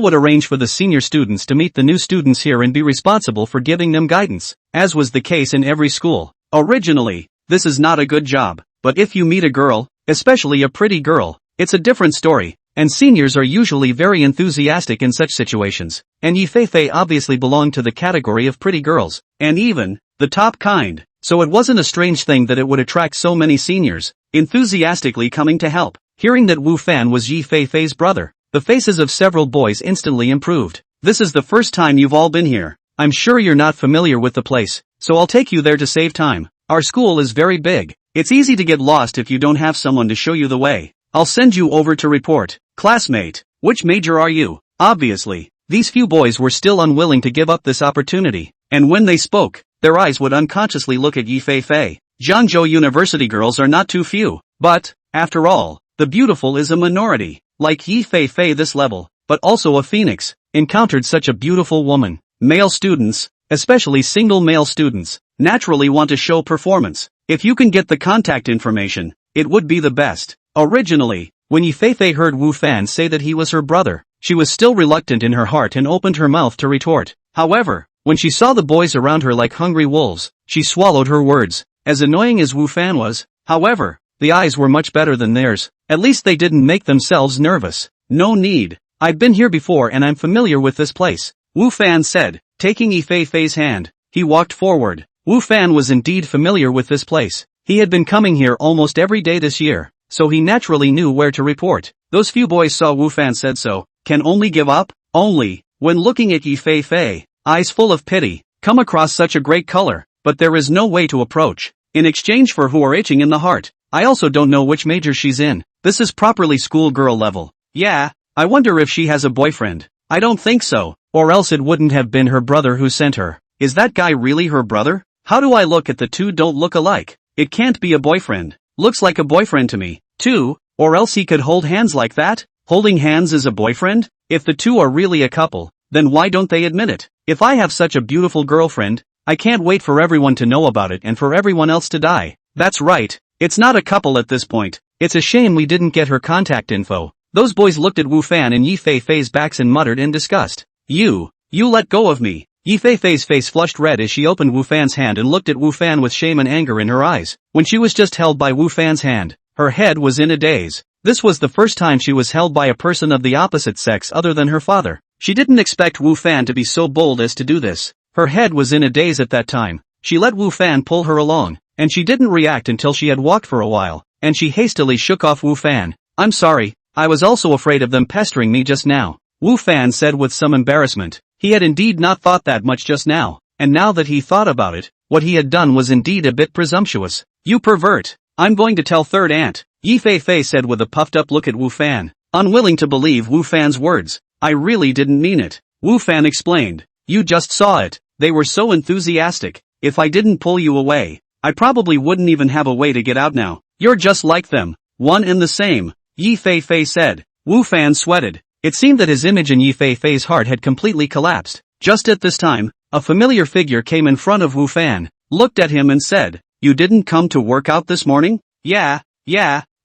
would arrange for the senior students to meet the new students here and be responsible for giving them guidance, as was the case in every school. Originally, this is not a good job, but if you meet a girl, especially a pretty girl, it's a different story, and seniors are usually very enthusiastic in such situations, and Yi Fei Fei obviously belonged to the category of pretty girls, and even the top kind, so it wasn't a strange thing that it would attract so many seniors, enthusiastically coming to help. Hearing that Wu Fan was Yi Fei Fei's brother, the faces of several boys instantly improved. This is the first time you've all been here. I'm sure you're not familiar with the place, so I'll take you there to save time. Our school is very big. It's easy to get lost if you don't have someone to show you the way. I'll send you over to report. Classmate, which major are you? Obviously, these few boys were still unwilling to give up this opportunity, and when they spoke, their eyes would unconsciously look at Yi Fei Fei. Jiangzhou University girls are not too few, but, after all, the beautiful is a minority. Like Yi Fei Fei, this level, but also a phoenix, encountered such a beautiful woman. Male students, especially single male students, naturally want to show performance. If you can get the contact information, it would be the best. Originally, when Yi Feifei heard Wu Fan say that he was her brother, she was still reluctant in her heart and opened her mouth to retort. However, when she saw the boys around her like hungry wolves, she swallowed her words. As annoying as Wu Fan was, however, the eyes were much better than theirs. At least they didn't make themselves nervous. No need. I've been here before and I'm familiar with this place, Wu Fan said, taking Yi Feifei's hand. He walked forward. Wu Fan was indeed familiar with this place. He had been coming here almost every day this year, so he naturally knew where to report. Those few boys saw Wu Fan said so, can only give up, only, when looking at Yi Feifei, eyes full of pity, come across such a great color, but there is no way to approach. In exchange for who are itching in the heart, I also don't know which major she's in. This is properly schoolgirl level. Yeah, I wonder if she has a boyfriend. I don't think so, or else it wouldn't have been her brother who sent her. Is that guy really her brother? How do I look at the two don't look alike? It can't be a boyfriend. Looks like a boyfriend to me, too, or else he could hold hands like that? Holding hands is a boyfriend? If the two are really a couple, then why don't they admit it? If I have such a beautiful girlfriend, I can't wait for everyone to know about it and for everyone else to die. That's right, it's not a couple at this point. It's a shame we didn't get her contact info. Those boys looked at Wu Fan and Yi Feifei's backs and muttered in disgust. You let go of me. Yi Feifei's face flushed red as she opened Wu Fan's hand and looked at Wu Fan with shame and anger in her eyes. When she was just held by Wu Fan's hand, her head was in a daze. This was the first time she was held by a person of the opposite sex other than her father. She didn't expect Wu Fan to be so bold as to do this. Her head was in a daze at that time. She let Wu Fan pull her along, and she didn't react until she had walked for a while, and she hastily shook off Wu Fan. I'm sorry, I was also afraid of them pestering me just now, Wu Fan said with some embarrassment. He had indeed not thought that much just now, and now that he thought about it, what he had done was indeed a bit presumptuous. You pervert! I'm going to tell third aunt, Yi Feifei said with a puffed up look at Wu Fan, unwilling to believe Wu Fan's words. I really didn't mean it, Wu Fan explained. You just saw it. They were so enthusiastic. If I didn't pull you away, I probably wouldn't even have a way to get out now. You're just like them. One and the same, Yi Feifei said. Wu Fan sweated. It seemed that his image in Yi Feifei's heart had completely collapsed. Just at this time, a familiar figure came in front of Wu Fan, looked at him and said, You didn't come to work out this morning? Yeah,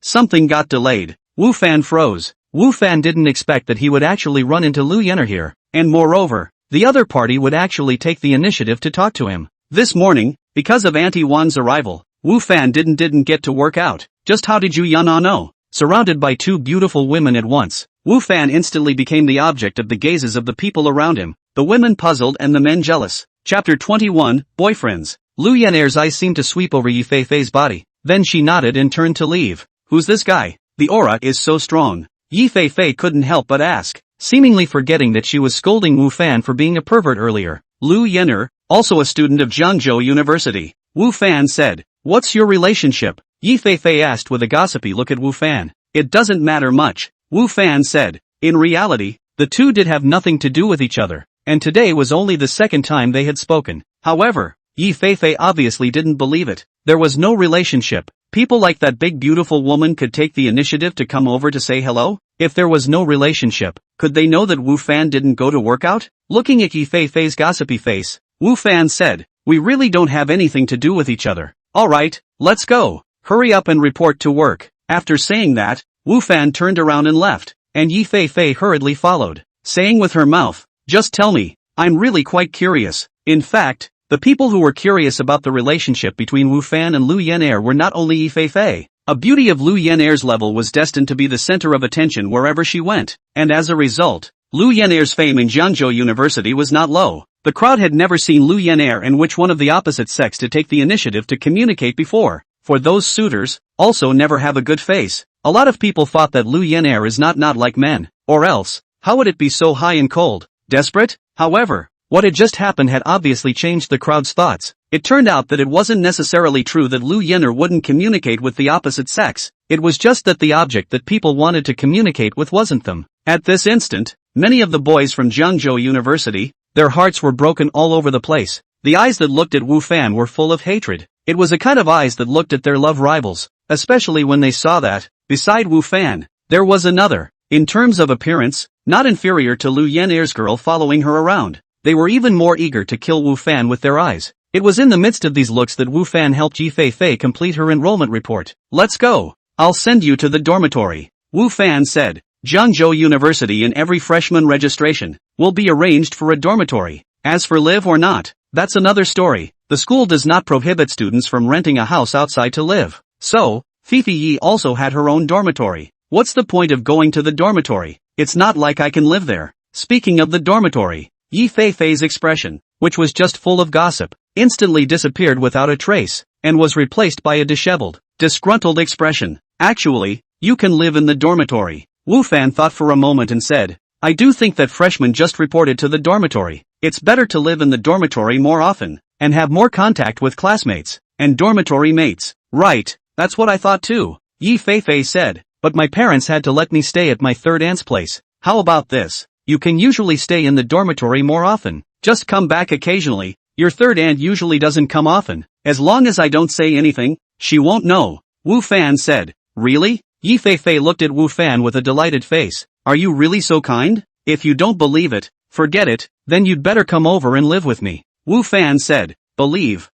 something got delayed. Wu Fan froze. Wu Fan didn't expect that he would actually run into Lu Yenner here, and moreover, the other party would actually take the initiative to talk to him. This morning, because of Auntie Wan's arrival, Wu Fan didn't get to work out. Just how did you Yana know? Surrounded by two beautiful women at once, Wu Fan instantly became the object of the gazes of the people around him, the women puzzled and the men jealous. Chapter 21, Boyfriends. Lu Yenner's eyes seemed to sweep over Yi Feifei's body, then she nodded and turned to leave. Who's this guy? The aura is so strong. Yi Feifei couldn't help but ask, seemingly forgetting that she was scolding Wu Fan for being a pervert earlier. Lu Yenner, also a student of Jiangzhou University. Wu Fan said, What's your relationship? Yi Feifei asked with a gossipy look at Wu Fan. It doesn't matter much, Wu Fan said. In reality, the two did have nothing to do with each other, and today was only the second time they had spoken. However, Yi Feifei obviously didn't believe it. There was no relationship. People like that big beautiful woman could take the initiative to come over to say hello? If there was no relationship, could they know that Wu Fan didn't go to work out? Looking at Yi Feifei's gossipy face, Wu Fan said, We really don't have anything to do with each other. Alright, let's go. Hurry up and report to work. After saying that, Wu Fan turned around and left, and Yi Feifei hurriedly followed, saying with her mouth, Just tell me, I'm really quite curious. In fact, the people who were curious about the relationship between Wu Fan and Lu Yenner were not only Yi Feifei. A beauty of Lu Yenner's level was destined to be the center of attention wherever she went, and as a result, Lu Yenner's fame in Jiangzhou University was not low. The crowd had never seen Lu Yenner and which one of the opposite sex to take the initiative to communicate before. For those suitors, also never have a good face. A lot of people thought that Lu Yenner is not like men, or else, how would it be so high and cold? Desperate? However, what had just happened had obviously changed the crowd's thoughts. It turned out that it wasn't necessarily true that Lu Yenner wouldn't communicate with the opposite sex. It was just that the object that people wanted to communicate with wasn't them. At this instant, many of the boys from Jiangzhou University, their hearts were broken all over the place. The eyes that looked at Wu Fan were full of hatred. It was a kind of eyes that looked at their love rivals, especially when they saw that, beside Wu Fan, there was another, in terms of appearance, not inferior to Lu Yenner's girl following her around. They were even more eager to kill Wu Fan with their eyes. It was in the midst of these looks that Wu Fan helped Yi Fei complete her enrollment report. Let's go. I'll send you to the dormitory, Wu Fan said. Jiangzhou University in every freshman registration will be arranged for a dormitory. As for live or not, that's another story. The school does not prohibit students from renting a house outside to live. So, Fifi Yi also had her own dormitory. What's the point of going to the dormitory? It's not like I can live there. Speaking of the dormitory, Yi Fei's expression, which was just full of gossip, instantly disappeared without a trace, and was replaced by a disheveled, disgruntled expression. Actually, you can live in the dormitory. Wu Fan thought for a moment and said, I do think that freshmen just reported to the dormitory. It's better to live in the dormitory more often, and have more contact with classmates, and dormitory mates. Right, that's what I thought too, Yi Fei said, but my parents had to let me stay at my third aunt's place. How about this? You can usually stay in the dormitory more often. Just come back occasionally. Your third aunt usually doesn't come often. As long as I don't say anything, she won't know, Wu Fan said. Really? Yi Fei looked at Wu Fan with a delighted face. Are you really so kind? If you don't believe it, forget it, then you'd better come over and live with me, Wu Fan said. Believe,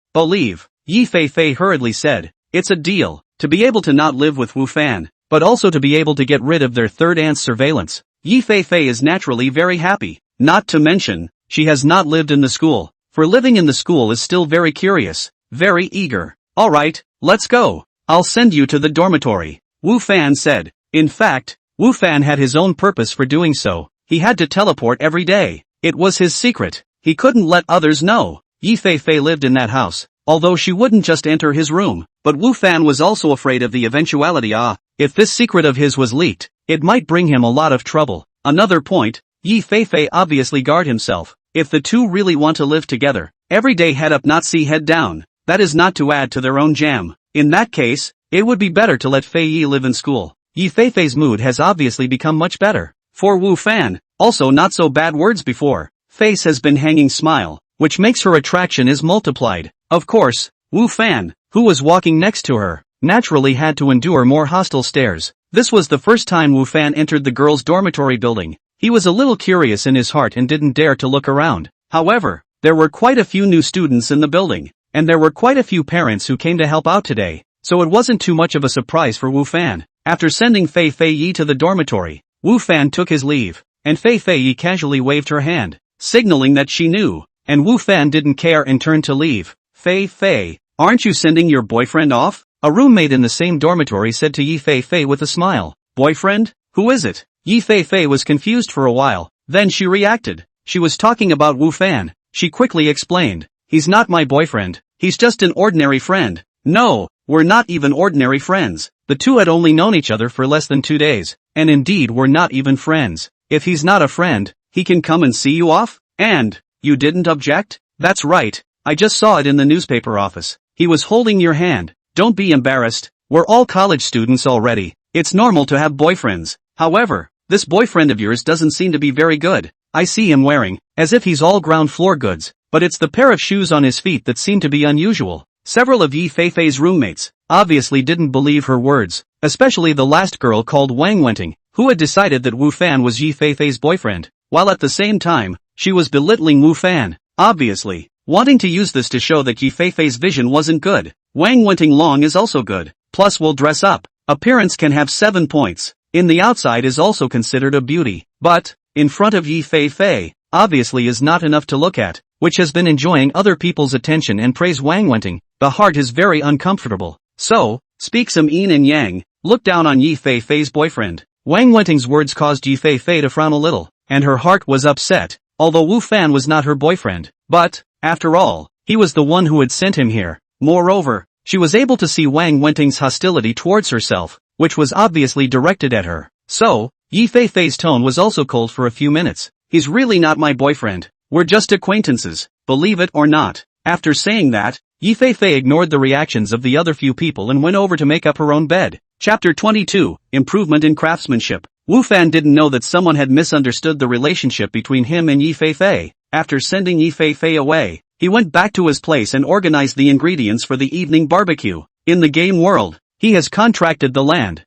Yi Fei hurriedly said. It's a deal, to be able to not live with Wu Fan, but also to be able to get rid of their third aunt's surveillance. Yi Fei is naturally very happy, not to mention, she has not lived in the school, for living in the school is still very curious, very eager. Alright, let's go. I'll send you to the dormitory, Wu Fan said. In fact, Wu Fan had his own purpose for doing so. He had to teleport every day. It was his secret. He couldn't let others know. Yi Fei lived in that house, although she wouldn't just enter his room, but Wu Fan was also afraid of the eventuality if this secret of his was leaked, it might bring him a lot of trouble. Another point, Yi Fei obviously guard himself. If the two really want to live together, every day head up not see head down, that is not to add to their own jam. In that case, it would be better to let Fei Yi live in school. Yi Fei's mood has obviously become much better. For Wu Fan, also not so bad words before. Face has been hanging smile, which makes her attraction is multiplied. Of course, Wu Fan, who was walking next to her, naturally had to endure more hostile stares. This was the first time Wu Fan entered the girls' dormitory building. He was a little curious in his heart and didn't dare to look around. However, there were quite a few new students in the building, and there were quite a few parents who came to help out today, so it wasn't too much of a surprise for Wu Fan. After sending Fei Yi to the dormitory, Wu Fan took his leave, and Fei Yi casually waved her hand, signaling that she knew, and Wu Fan didn't care and turned to leave. Fei, aren't you sending your boyfriend off? A roommate in the same dormitory said to Yi Fei with a smile. Boyfriend? Who is it? Yi Fei was confused for a while, then she reacted. She was talking about Wu Fan. She quickly explained. He's not my boyfriend, he's just an ordinary friend. No, we're not even ordinary friends. The two had only known each other for less than 2 days, and indeed were not even friends. If he's not a friend, he can come and see you off? And, you didn't object? That's right, I just saw it in the newspaper office. He was holding your hand. Don't be embarrassed, we're all college students already. It's normal to have boyfriends. However, this boyfriend of yours doesn't seem to be very good. I see him wearing, as if he's all ground floor goods, but it's the pair of shoes on his feet that seem to be unusual. Several of Yi Fei's roommates obviously didn't believe her words, especially the last girl called Wang Wenting, who had decided that Wu Fan was Yi Fei's boyfriend, while at the same time, she was belittling Wu Fan, obviously, wanting to use this to show that Yi Fei's vision wasn't good. Wang Wenting Long is also good, plus will dress up. Appearance can have 7 points. In the outside is also considered a beauty, but, in front of Yi Fei, obviously is not enough to look at, which has been enjoying other people's attention and praise Wang Wenting. The heart is very uncomfortable. So, speak some yin and yang, look down on Yi Fei's boyfriend. Wang Wenting's words caused Yi Fei to frown a little, and her heart was upset, although Wu Fan was not her boyfriend. But, after all, he was the one who had sent him here. Moreover, she was able to see Wang Wenting's hostility towards herself, which was obviously directed at her. So, Yi Fei's tone was also cold for a few minutes. He's really not my boyfriend. We're just acquaintances, believe it or not. After saying that, Yi Fei ignored the reactions of the other few people and went over to make up her own bed. Chapter 22, Improvement in Craftsmanship. Wu Fan didn't know that someone had misunderstood the relationship between him and Yi Fei. After sending Yi Fei away, he went back to his place and organized the ingredients for the evening barbecue. In the game world, he has contracted the land.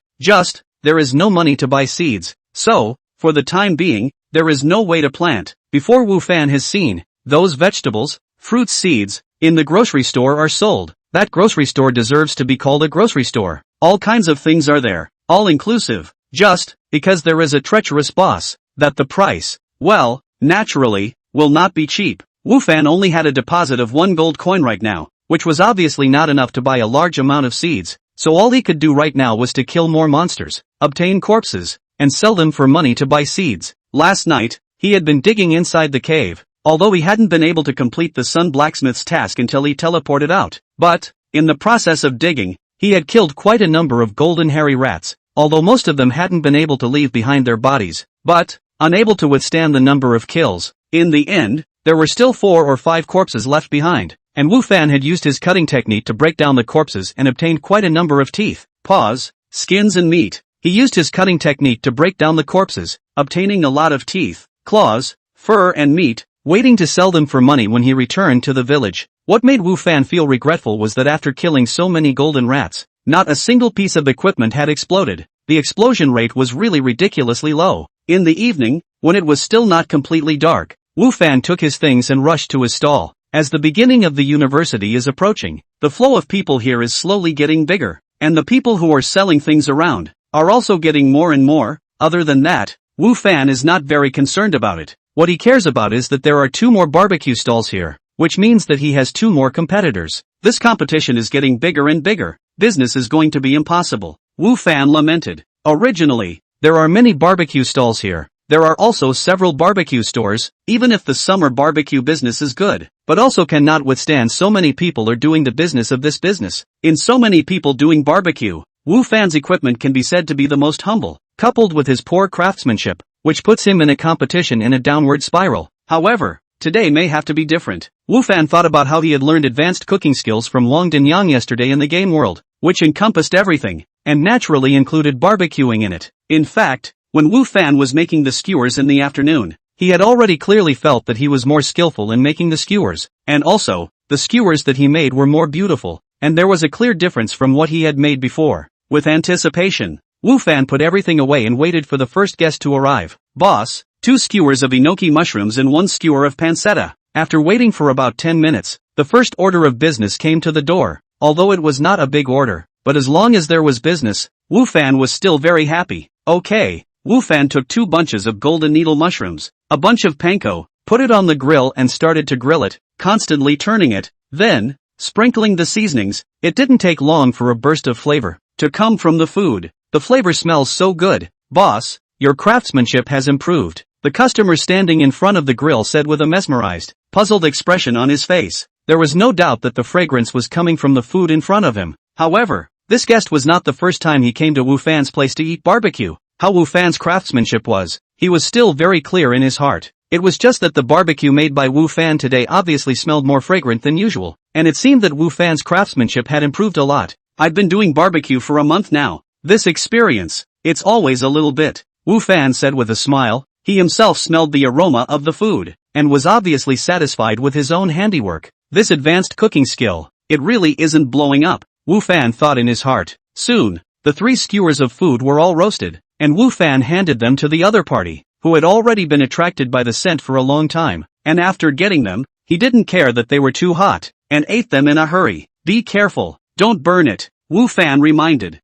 There is no money to buy seeds. So, for the time being, there is no way to plant. Before Wu Fan has seen those vegetables, fruits, seeds, in the grocery store are sold. That grocery store deserves to be called a grocery store. All kinds of things are there, all inclusive. Just because there is a treacherous boss, that the price, well, naturally, will not be cheap. Wu Fan only had a deposit of 1 gold coin right now, which was obviously not enough to buy a large amount of seeds, so all he could do right now was to kill more monsters, obtain corpses, and sell them for money to buy seeds. Last night, he had been digging inside the cave, although he hadn't been able to complete the Sun Blacksmith's task until he teleported out. But, in the process of digging, he had killed quite a number of golden hairy rats, although most of them hadn't been able to leave behind their bodies, but, unable to withstand the number of kills. In the end, there were still 4 or 5 corpses left behind, and Wu Fan had used his cutting technique to break down the corpses and obtained quite a number of teeth, paws, skins and meat. He used his cutting technique to break down the corpses, obtaining a lot of teeth, claws, fur and meat, waiting to sell them for money when he returned to the village. What made Wu Fan feel regretful was that after killing so many golden rats, not a single piece of equipment had exploded. The explosion rate was really ridiculously low. In the evening, when it was still not completely dark, Wu Fan took his things and rushed to his stall. As the beginning of the university is approaching, the flow of people here is slowly getting bigger, and the people who are selling things around are also getting more and more. Other than that, Wu Fan is not very concerned about it. What he cares about is that there are 2 more barbecue stalls here, which means that he has 2 more competitors. This competition is getting bigger and bigger. Business is going to be impossible. Wu Fan lamented. Originally, there are many barbecue stalls here. There are also several barbecue stores, even if the summer barbecue business is good, but also cannot withstand so many people are doing the business of this business. In so many people doing barbecue, Wu Fan's equipment can be said to be the most humble, coupled with his poor craftsmanship, which puts him in a competition in a downward spiral. However, today may have to be different. Wu Fan thought about how he had learned advanced cooking skills from Wang Dinyang yesterday in the game world, which encompassed everything, and naturally included barbecuing in it. In fact, when Wu Fan was making the skewers in the afternoon, he had already clearly felt that he was more skillful in making the skewers, and also, the skewers that he made were more beautiful, and there was a clear difference from what he had made before. With anticipation, Wu Fan put everything away and waited for the first guest to arrive. Boss, 2 skewers of enoki mushrooms and 1 skewer of pancetta. After waiting for about 10 minutes, the first order of business came to the door. Although it was not a big order, but as long as there was business, Wu Fan was still very happy. Okay, Wu Fan took 2 bunches of golden needle mushrooms, a bunch of panko, put it on the grill and started to grill it, constantly turning it, then, sprinkling the seasonings. It didn't take long for a burst of flavor to come from the food. The flavor smells so good. Boss, your craftsmanship has improved, the customer standing in front of the grill said with a mesmerized, puzzled expression on his face. There was no doubt that the fragrance was coming from the food in front of him. However, this guest was not the first time he came to Wu Fan's place to eat barbecue. How Wu Fan's craftsmanship was, he was still very clear in his heart. It was just that the barbecue made by Wu Fan today obviously smelled more fragrant than usual, and it seemed that Wu Fan's craftsmanship had improved a lot. I've been doing barbecue for a month now. This experience, it's always a little bit, Wu Fan said with a smile. He himself smelled the aroma of the food, and was obviously satisfied with his own handiwork. This advanced cooking skill, it really isn't blowing up, Wu Fan thought in his heart. Soon, the 3 skewers of food were all roasted, and Wu Fan handed them to the other party, who had already been attracted by the scent for a long time, and after getting them, he didn't care that they were too hot, and ate them in a hurry. Be careful, don't burn it, Wu Fan reminded.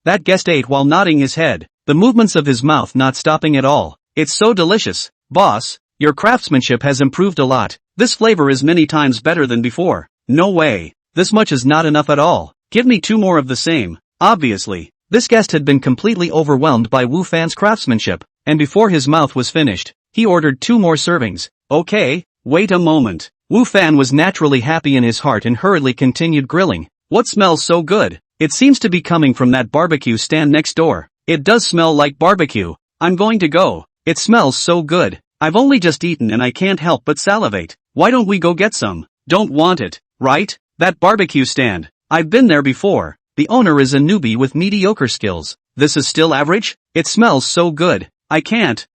That guest ate while nodding his head, the movements of his mouth not stopping at all. It's so delicious. Boss, your craftsmanship has improved a lot. This flavor is many times better than before. No way, this much is not enough at all. Give me 2 more of the same. Obviously, this guest had been completely overwhelmed by Wu Fan's craftsmanship, and before his mouth was finished, he ordered 2 more servings. Okay, wait a moment. Wu Fan was naturally happy in his heart and hurriedly continued grilling. What smells so good? It seems to be coming from that barbecue stand next door. It does smell like barbecue. I'm going to go. It smells so good. I've only just eaten and I can't help but salivate. Why don't we go get some? Don't want it, right? That barbecue stand. I've been there before. The owner is a newbie with mediocre skills. This is still average? It smells so good. I can't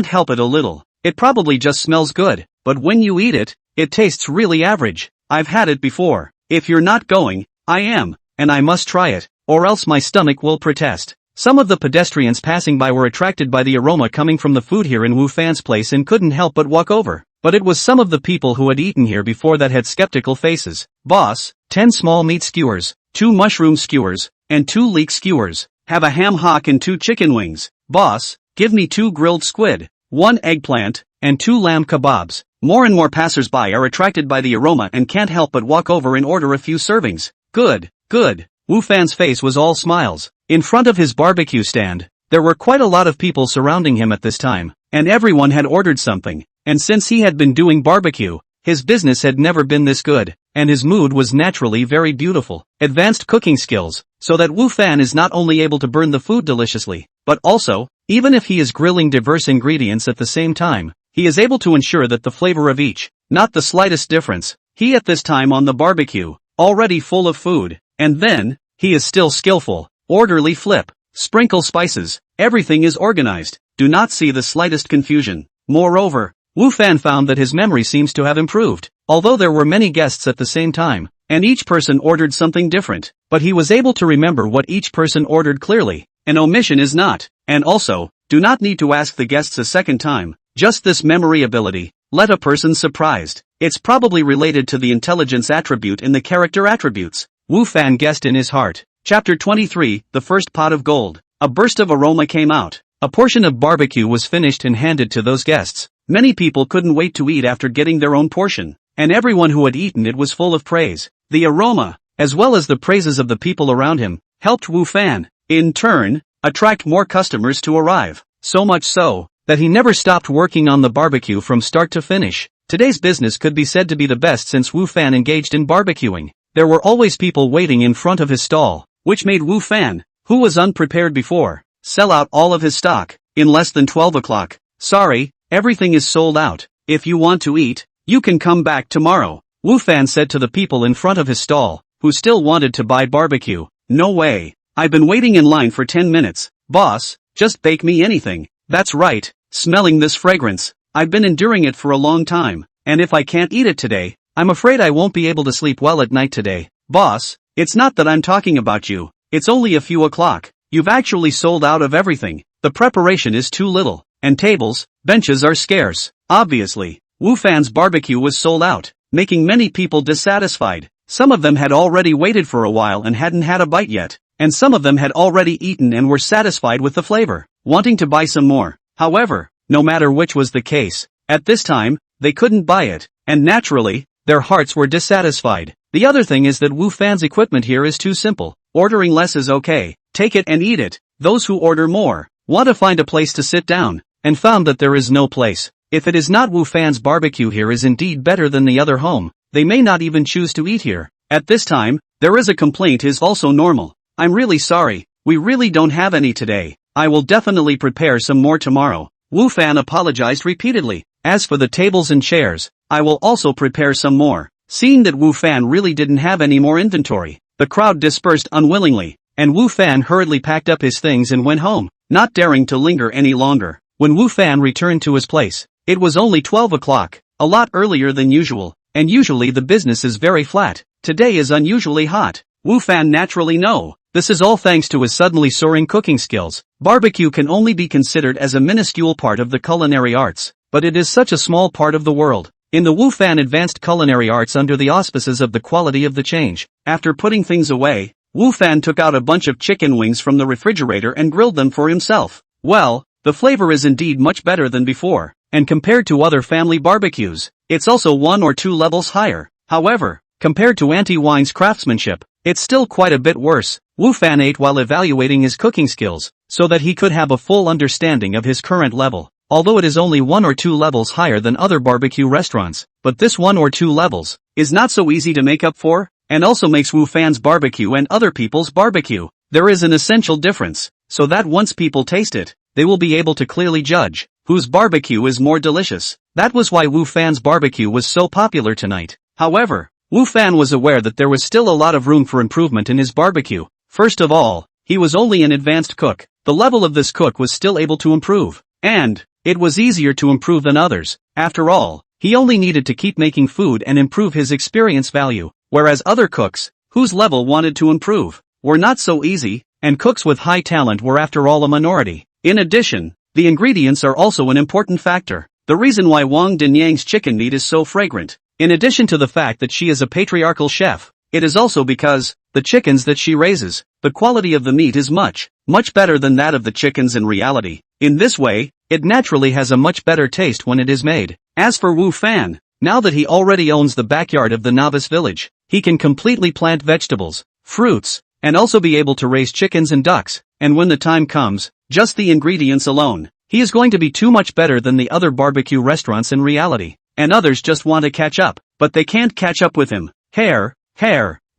help it a little. It probably just smells good, but when you eat it, it tastes really average. I've had it before. If you're not going, I am, and I must try it, or else my stomach will protest. Some of the pedestrians passing by were attracted by the aroma coming from the food here in Wu Fan's place and couldn't help but walk over. but it was some of the people who had eaten here before that had skeptical faces. Boss, 10 small meat skewers, 2 mushroom skewers, and 2 leek skewers. Have a ham hock and 2 chicken wings. Boss, give me 2 grilled squid, 1 eggplant, and 2 lamb kebabs. More and more passers-by are attracted by the aroma and can't help but walk over and order a few servings. Good, good. Wu Fan's face was all smiles. In front of his barbecue stand, there were quite a lot of people surrounding him at this time, and everyone had ordered something, and since he had been doing barbecue, his business had never been this good, and his mood was naturally very beautiful. Advanced cooking skills, so that Wu Fan is not only able to burn the food deliciously, but also, even if he is grilling diverse ingredients at the same time, he is able to ensure that the flavor of each, not the slightest difference. He at this time on the barbecue, already full of food, and then, he is still skillful, orderly flip, sprinkle spices, everything is organized, do not see the slightest confusion. Moreover, Wu Fan found that his memory seems to have improved, although there were many guests at the same time, and each person ordered something different, but he was able to remember what each person ordered clearly. An omission is not, and also, do not need to ask the guests a second time, just this memory ability, let a person surprised. It's probably related to the intelligence attribute in the character attributes. Wu Fan guessed in his heart. Chapter 23, The First Pot of Gold. A burst of aroma came out. A portion of barbecue was finished and handed to those guests. Many people couldn't wait to eat after getting their own portion, and everyone who had eaten it was full of praise. The aroma, as well as the praises of the people around him, helped Wu Fan, in turn, attract more customers to arrive. So much so, that he never stopped working on the barbecue from start to finish. Today's business could be said to be the best since Wu Fan engaged in barbecuing. There were always people waiting in front of his stall, which made Wu Fan, who was unprepared before, sell out all of his stock, in less than 12 o'clock. Sorry, everything is sold out. If you want to eat, you can come back tomorrow, Wu Fan said to the people in front of his stall, who still wanted to buy barbecue. No way. I've been waiting in line for 10 minutes. Boss, just bake me anything. That's right, smelling this fragrance. I've been enduring it for a long time, and if I can't eat it today, I'm afraid I won't be able to sleep well at night today. Boss, it's not that I'm talking about you. It's only a few o'clock. You've actually sold out of everything. The preparation is too little, and tables, benches are scarce. Obviously, Wu Fan's barbecue was sold out, making many people dissatisfied. Some of them had already waited for a while and hadn't had a bite yet, and some of them had already eaten and were satisfied with the flavor, wanting to buy some more. However, no matter which was the case, at this time, they couldn't buy it, and naturally, their hearts were dissatisfied. The other thing is that Wu Fan's equipment here is too simple. Ordering less is okay, take it and eat it. Those who order more, want to find a place to sit down, and found that there is no place. If it is not Wu Fan's barbecue here is indeed better than the other home, they may not even choose to eat here. At this time, there is a complaint is also normal. I'm really sorry, we really don't have any today. I will definitely prepare some more tomorrow. Wu Fan apologized repeatedly. As for the tables and chairs, I will also prepare some more. Seeing that Wu Fan really didn't have any more inventory, the crowd dispersed unwillingly, and Wu Fan hurriedly packed up his things and went home, not daring to linger any longer. When Wu Fan returned to his place, it was only 12 o'clock, a lot earlier than usual, and usually the business is very flat. Today is unusually hot. Wu Fan naturally know. This is all thanks to his suddenly soaring cooking skills. Barbecue can only be considered as a minuscule part of the culinary arts, but it is such a small part of the world. In the Wu Fan advanced culinary arts under the auspices of the quality of the change, after putting things away, Wu Fan took out a bunch of chicken wings from the refrigerator and grilled them for himself. Well, the flavor is indeed much better than before, and compared to other family barbecues, it's also 1 or 2 levels higher. However, compared to Auntie Wine's craftsmanship, it's still quite a bit worse. Wu Fan ate while evaluating his cooking skills, so that he could have a full understanding of his current level. Although it is only 1 or 2 levels higher than other barbecue restaurants, but this 1 or 2 levels is not so easy to make up for, and also makes Wu Fan's barbecue and other people's barbecue. There is an essential difference, so that once people taste it, they will be able to clearly judge whose barbecue is more delicious. That was why Wu Fan's barbecue was so popular tonight. However, Wu Fan was aware that there was still a lot of room for improvement in his barbecue. First of all, he was only an advanced cook. The level of this cook was still able to improve, and it was easier to improve than others. After all, he only needed to keep making food and improve his experience value, whereas other cooks, whose level wanted to improve, were not so easy, and cooks with high talent were after all a minority. In addition, the ingredients are also an important factor. the reason why Wang Dinyang's chicken meat is so fragrant. In addition to the fact that she is a patriarchal chef, it is also because, the chickens that she raises, the quality of the meat is much better than that of the chickens in reality. In this way, it naturally has a much better taste when it is made. As for Wu Fan, now that he already owns the backyard of the novice village, he can completely plant vegetables, fruits, and also be able to raise chickens and ducks, and when the time comes, just the ingredients alone, he is going to be too much better than the other barbecue restaurants in reality. And others just want to catch up, but they can't catch up with him. Hair.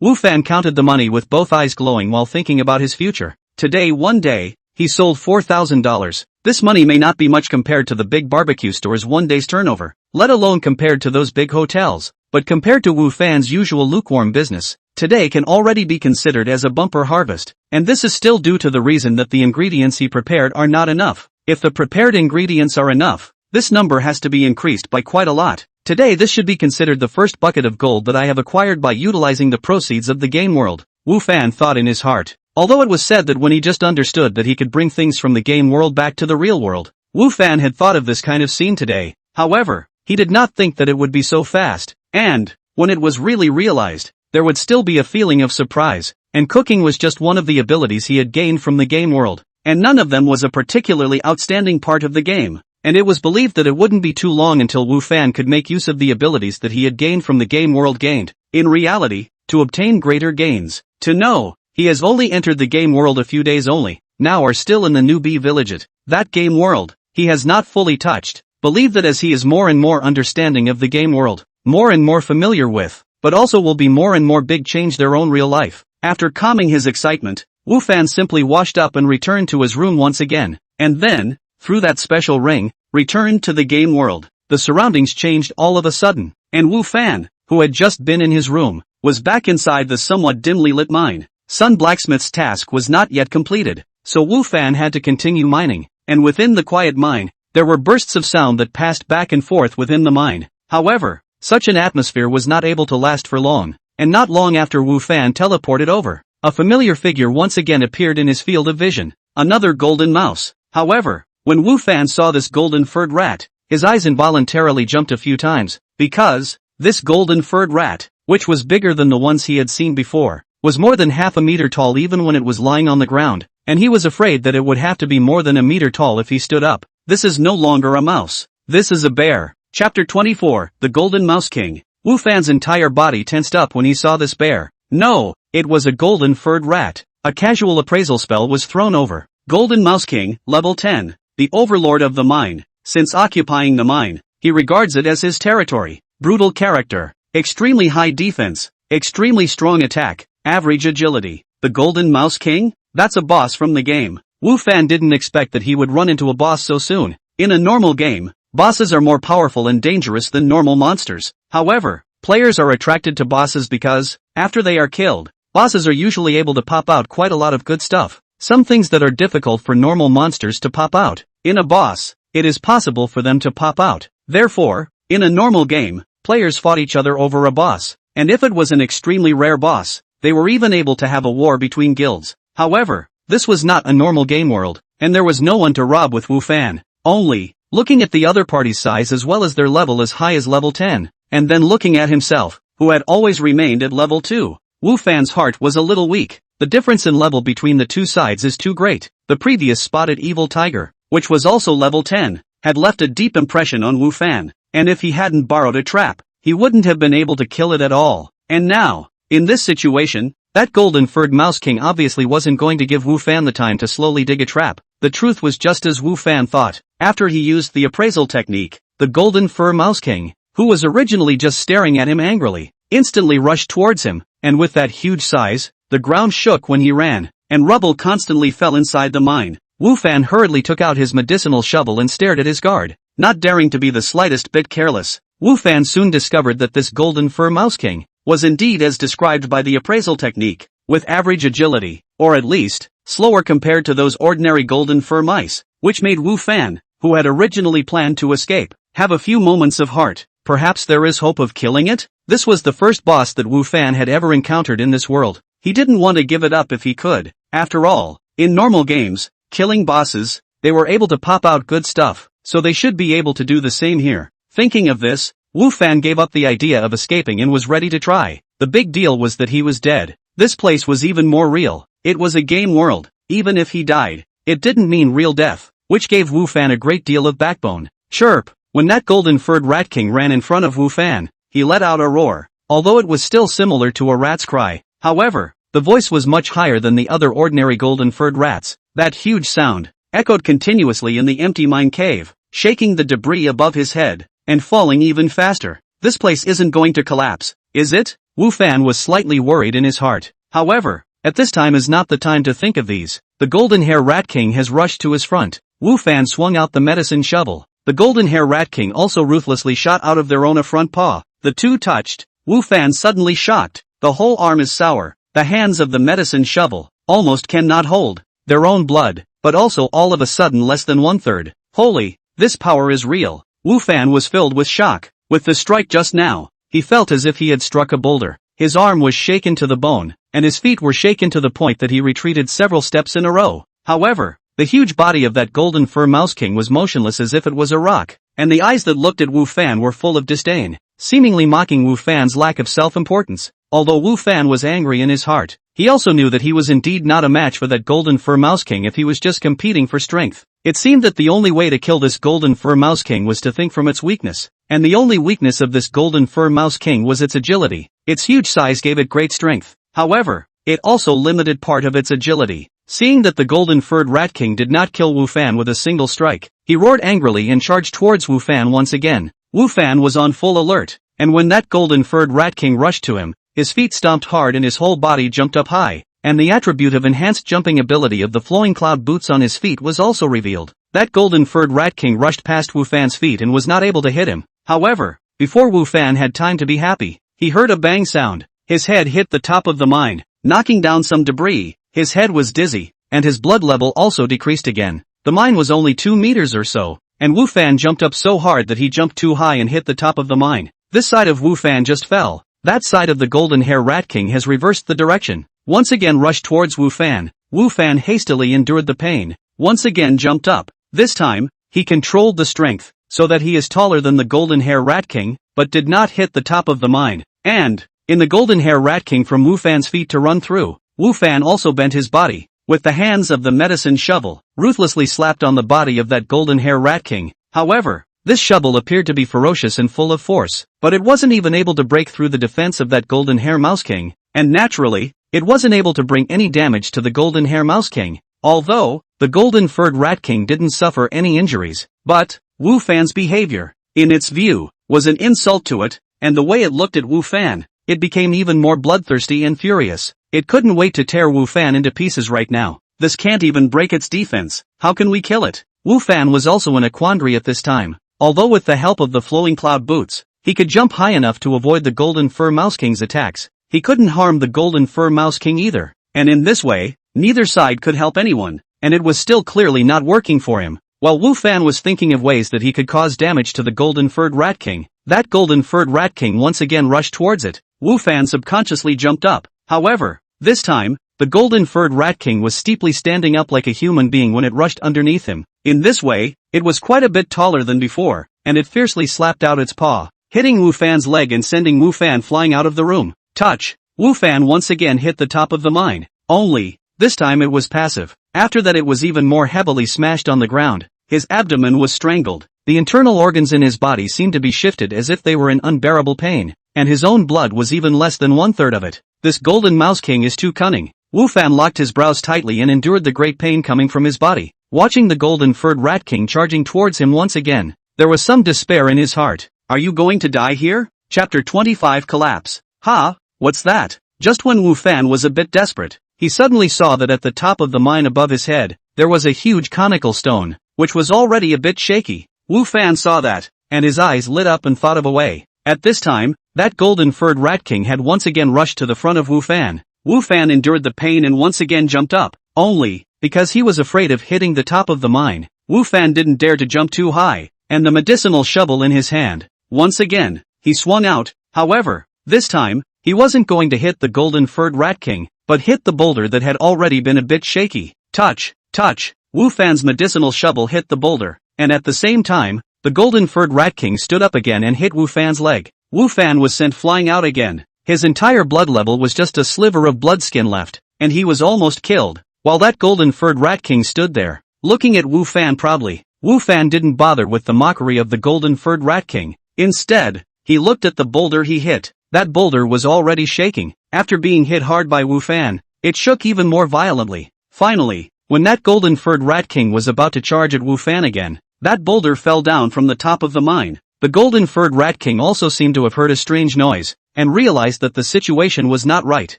Wu Fan counted the money with both eyes glowing while thinking about his future. One day, he sold $4,000. This money may not be much compared to the big barbecue store's one day's turnover, let alone compared to those big hotels, but compared to Wu Fan's usual lukewarm business, today can already be considered as a bumper harvest, and this is still due to the reason that the ingredients he prepared are not enough. If the prepared ingredients are enough, this number has to be increased by quite a lot. Today this should be considered the first bucket of gold that I have acquired by utilizing the proceeds of the game world, Wu Fan thought in his heart. Although it was said that when he just understood that he could bring things from the game world back to the real world, Wu Fan had thought of this kind of scene today. However, he did not think that it would be so fast, and, when it was really realized, there would still be a feeling of surprise, and cooking was just one of the abilities he had gained from the game world, and none of them was a particularly outstanding part of the game. And it was believed that it wouldn't be too long until Wu Fan could make use of the abilities that he had gained from the game world gained, in reality, to obtain greater gains. To know, he has only entered the game world a few days only, now are still in the newbie village at that game world, he has not fully touched. Believe that as he is more and more understanding of the game world, more and more familiar with, but also will be more and more big change their own real life. After calming his excitement, Wu Fan simply washed up and returned to his room once again, and then, through that special ring, returned to the game world. The surroundings changed all of a sudden, and Wu Fan, who had just been in his room, was back inside the somewhat dimly lit mine. Sun Blacksmith's task was not yet completed, so Wu Fan had to continue mining, and within the quiet mine, there were bursts of sound that passed back and forth within the mine. However, such an atmosphere was not able to last for long, and not long after Wu Fan teleported over, a familiar figure once again appeared in his field of vision, another golden mouse. However, when Wu Fan saw this golden furred rat, his eyes involuntarily jumped a few times, because, this golden furred rat, which was bigger than the ones he had seen before, was more than half a meter tall even when it was lying on the ground, and he was afraid that it would have to be more than a meter tall if he stood up. This is no longer a mouse. This is a bear. Chapter 24, The Golden Mouse King. Wu Fan's entire body tensed up when he saw this bear. No, it was a golden furred rat. A casual appraisal spell was thrown over. Golden Mouse King, level 10. The overlord of the mine. Since occupying the mine, he regards it as his territory. Brutal character. Extremely high defense. Extremely strong attack. Average agility. The Golden Mouse King? That's a boss from the game. Wu Fan didn't expect that he would run into a boss so soon. In a normal game, bosses are more powerful and dangerous than normal monsters. However, players are attracted to bosses because, after they are killed, bosses are usually able to pop out quite a lot of good stuff. Some things that are difficult for normal monsters to pop out. In a boss, it is possible for them to pop out. Therefore, in a normal game, players fought each other over a boss, and if it was an extremely rare boss, they were even able to have a war between guilds. However, this was not a normal game world, and there was no one to rob with Wu Fan. Only, looking at the other party's size as well as their level as high as level 10, and then looking at himself, who had always remained at level 2, Wu Fan's heart was a little weak. The difference in level between the two sides is too great. The previous spotted evil tiger, which was also level 10, had left a deep impression on Wu Fan, and if he hadn't borrowed a trap, he wouldn't have been able to kill it at all. And now, in this situation, that golden furred mouse king obviously wasn't going to give Wu Fan the time to slowly dig a trap. The truth was just as Wu Fan thought. After he used the appraisal technique, the golden fur mouse king, who was originally just staring at him angrily, instantly rushed towards him, and with that huge size, the ground shook when he ran, and rubble constantly fell inside the mine. Wu Fan hurriedly took out his medicinal shovel and stared at his guard, not daring to be the slightest bit careless. Wu Fan soon discovered that this golden fur mouse king was indeed as described by the appraisal technique, with average agility, or at least, slower compared to those ordinary golden fur mice, which made Wu Fan, who had originally planned to escape, have a few moments of heart. Perhaps there is hope of killing it? This was the first boss that Wu Fan had ever encountered in this world. He didn't want to give it up if he could. After all, in normal games, killing bosses, they were able to pop out good stuff, so they should be able to do the same here. Thinking of this, Wu Fan gave up the idea of escaping and was ready to try. The big deal was that he was dead. This place was even more real. It was a game world. Even if he died, it didn't mean real death, which gave Wu Fan a great deal of backbone. Chirp! When that golden-furred rat king ran in front of Wu Fan, he let out a roar, although it was still similar to a rat's cry. However, the voice was much higher than the other ordinary golden-furred rats. That huge sound echoed continuously in the empty mine cave, shaking the debris above his head, and falling even faster. This place isn't going to collapse, is it? Wu Fan was slightly worried in his heart. However, at this time is not the time to think of these. The golden hair rat king has rushed to his front. Wu Fan swung out the medicine shovel. The golden hair rat king also ruthlessly shot out of their own front paw. The two touched. Wu Fan suddenly shocked. The whole arm is sour. The hands of the medicine shovel almost cannot hold their own blood, but also all of a sudden less than 1/3. Holy, this power is real. Wu Fan was filled with shock. With the strike just now, he felt as if he had struck a boulder. His arm was shaken to the bone, and his feet were shaken to the point that he retreated several steps in a row. However, the huge body of that golden fur mouse king was motionless as if it was a rock, and the eyes that looked at Wu Fan were full of disdain, seemingly mocking Wu Fan's lack of self-importance. Although Wu Fan was angry in his heart, he also knew that he was indeed not a match for that golden fur mouse king if he was just competing for strength. It seemed that the only way to kill this golden fur mouse king was to think from its weakness, and the only weakness of this golden fur mouse king was its agility. Its huge size gave it great strength. However, it also limited part of its agility. Seeing that the golden-furred rat king did not kill Wu Fan with a single strike, he roared angrily and charged towards Wu Fan once again. Wu Fan was on full alert, and when that golden-furred rat king rushed to him, his feet stomped hard and his whole body jumped up high, and the attribute of enhanced jumping ability of the flowing cloud boots on his feet was also revealed. That golden-furred rat king rushed past Wu Fan's feet and was not able to hit him. However, before Wu Fan had time to be happy, he heard a bang sound. His head hit the top of the mine, knocking down some debris. His head was dizzy, and his blood level also decreased again. The mine was only 2 meters or so, and Wu Fan jumped up so hard that he jumped too high and hit the top of the mine. This side of Wu Fan just fell. That side of the golden hair rat king has reversed the direction. Once again rushed towards Wu Fan. Wu Fan hastily endured the pain. Once again jumped up. This time, he controlled the strength, so that he is taller than the golden hair rat king, but did not hit the top of the mine. And, in the golden hair rat king from Wu Fan's feet to run through, Wu Fan also bent his body, with the hands of the medicine shovel, ruthlessly slapped on the body of that golden hair rat king. However, this shovel appeared to be ferocious and full of force, but it wasn't even able to break through the defense of that golden hair mouse king, and naturally, it wasn't able to bring any damage to the golden hair mouse king. Although, the golden furred rat king didn't suffer any injuries, but, Wu Fan's behavior, in its view, was an insult to it, and the way it looked at Wu Fan, it became even more bloodthirsty and furious. It couldn't wait to tear Wu Fan into pieces right now. This can't even break its defense. How can we kill it? Wu Fan was also in a quandary at this time. Although with the help of the flowing cloud boots, he could jump high enough to avoid the golden fur mouse king's attacks, he couldn't harm the golden fur mouse king either. And in this way, neither side could help anyone, and it was still clearly not working for him. While Wu Fan was thinking of ways that he could cause damage to the golden furred rat king, that golden furred rat king once again rushed towards it. Wu Fan subconsciously jumped up. However, this time, the golden furred rat king was steeply standing up like a human being when it rushed underneath him. In this way, it was quite a bit taller than before, and it fiercely slapped out its paw, hitting Wu Fan's leg and sending Wu Fan flying out of the room. Touch! Wu Fan once again hit the top of the mine. Only, this time it was passive. After that it was even more heavily smashed on the ground. His abdomen was strangled. The internal organs in his body seemed to be shifted as if they were in unbearable pain, and his own blood was even less than 1/3 of it. This golden mouse king is too cunning. Wu Fan locked his brows tightly and endured the great pain coming from his body. Watching the golden furred rat king charging towards him once again, there was some despair in his heart. Are you going to die here? Chapter 25 Collapse. Ha, what's that? Just when Wu Fan was a bit desperate, he suddenly saw that at the top of the mine above his head, there was a huge conical stone, which was already a bit shaky. Wu Fan saw that, and his eyes lit up and thought of a way. At this time, that golden furred rat king had once again rushed to the front of Wu Fan. Wu Fan endured the pain and once again jumped up. Only, because he was afraid of hitting the top of the mine, Wu Fan didn't dare to jump too high, and the medicinal shovel in his hand, once again, he swung out. However, this time, he wasn't going to hit the golden furred rat king, but hit the boulder that had already been a bit shaky. Touch, touch, Wu Fan's medicinal shovel hit the boulder, and at the same time, the golden-furred rat king stood up again and hit Wu Fan's leg. Wu Fan was sent flying out again. His entire blood level was just a sliver of blood skin left, and he was almost killed, while that golden-furred rat king stood there, looking at Wu Fan proudly. Wu Fan didn't bother with the mockery of the golden-furred rat king. Instead, he looked at the boulder he hit. That boulder was already shaking. After being hit hard by Wu Fan, it shook even more violently. Finally, when that golden-furred rat king was about to charge at Wu Fan again, that boulder fell down from the top of the mine. The golden-furred rat king also seemed to have heard a strange noise, and realized that the situation was not right.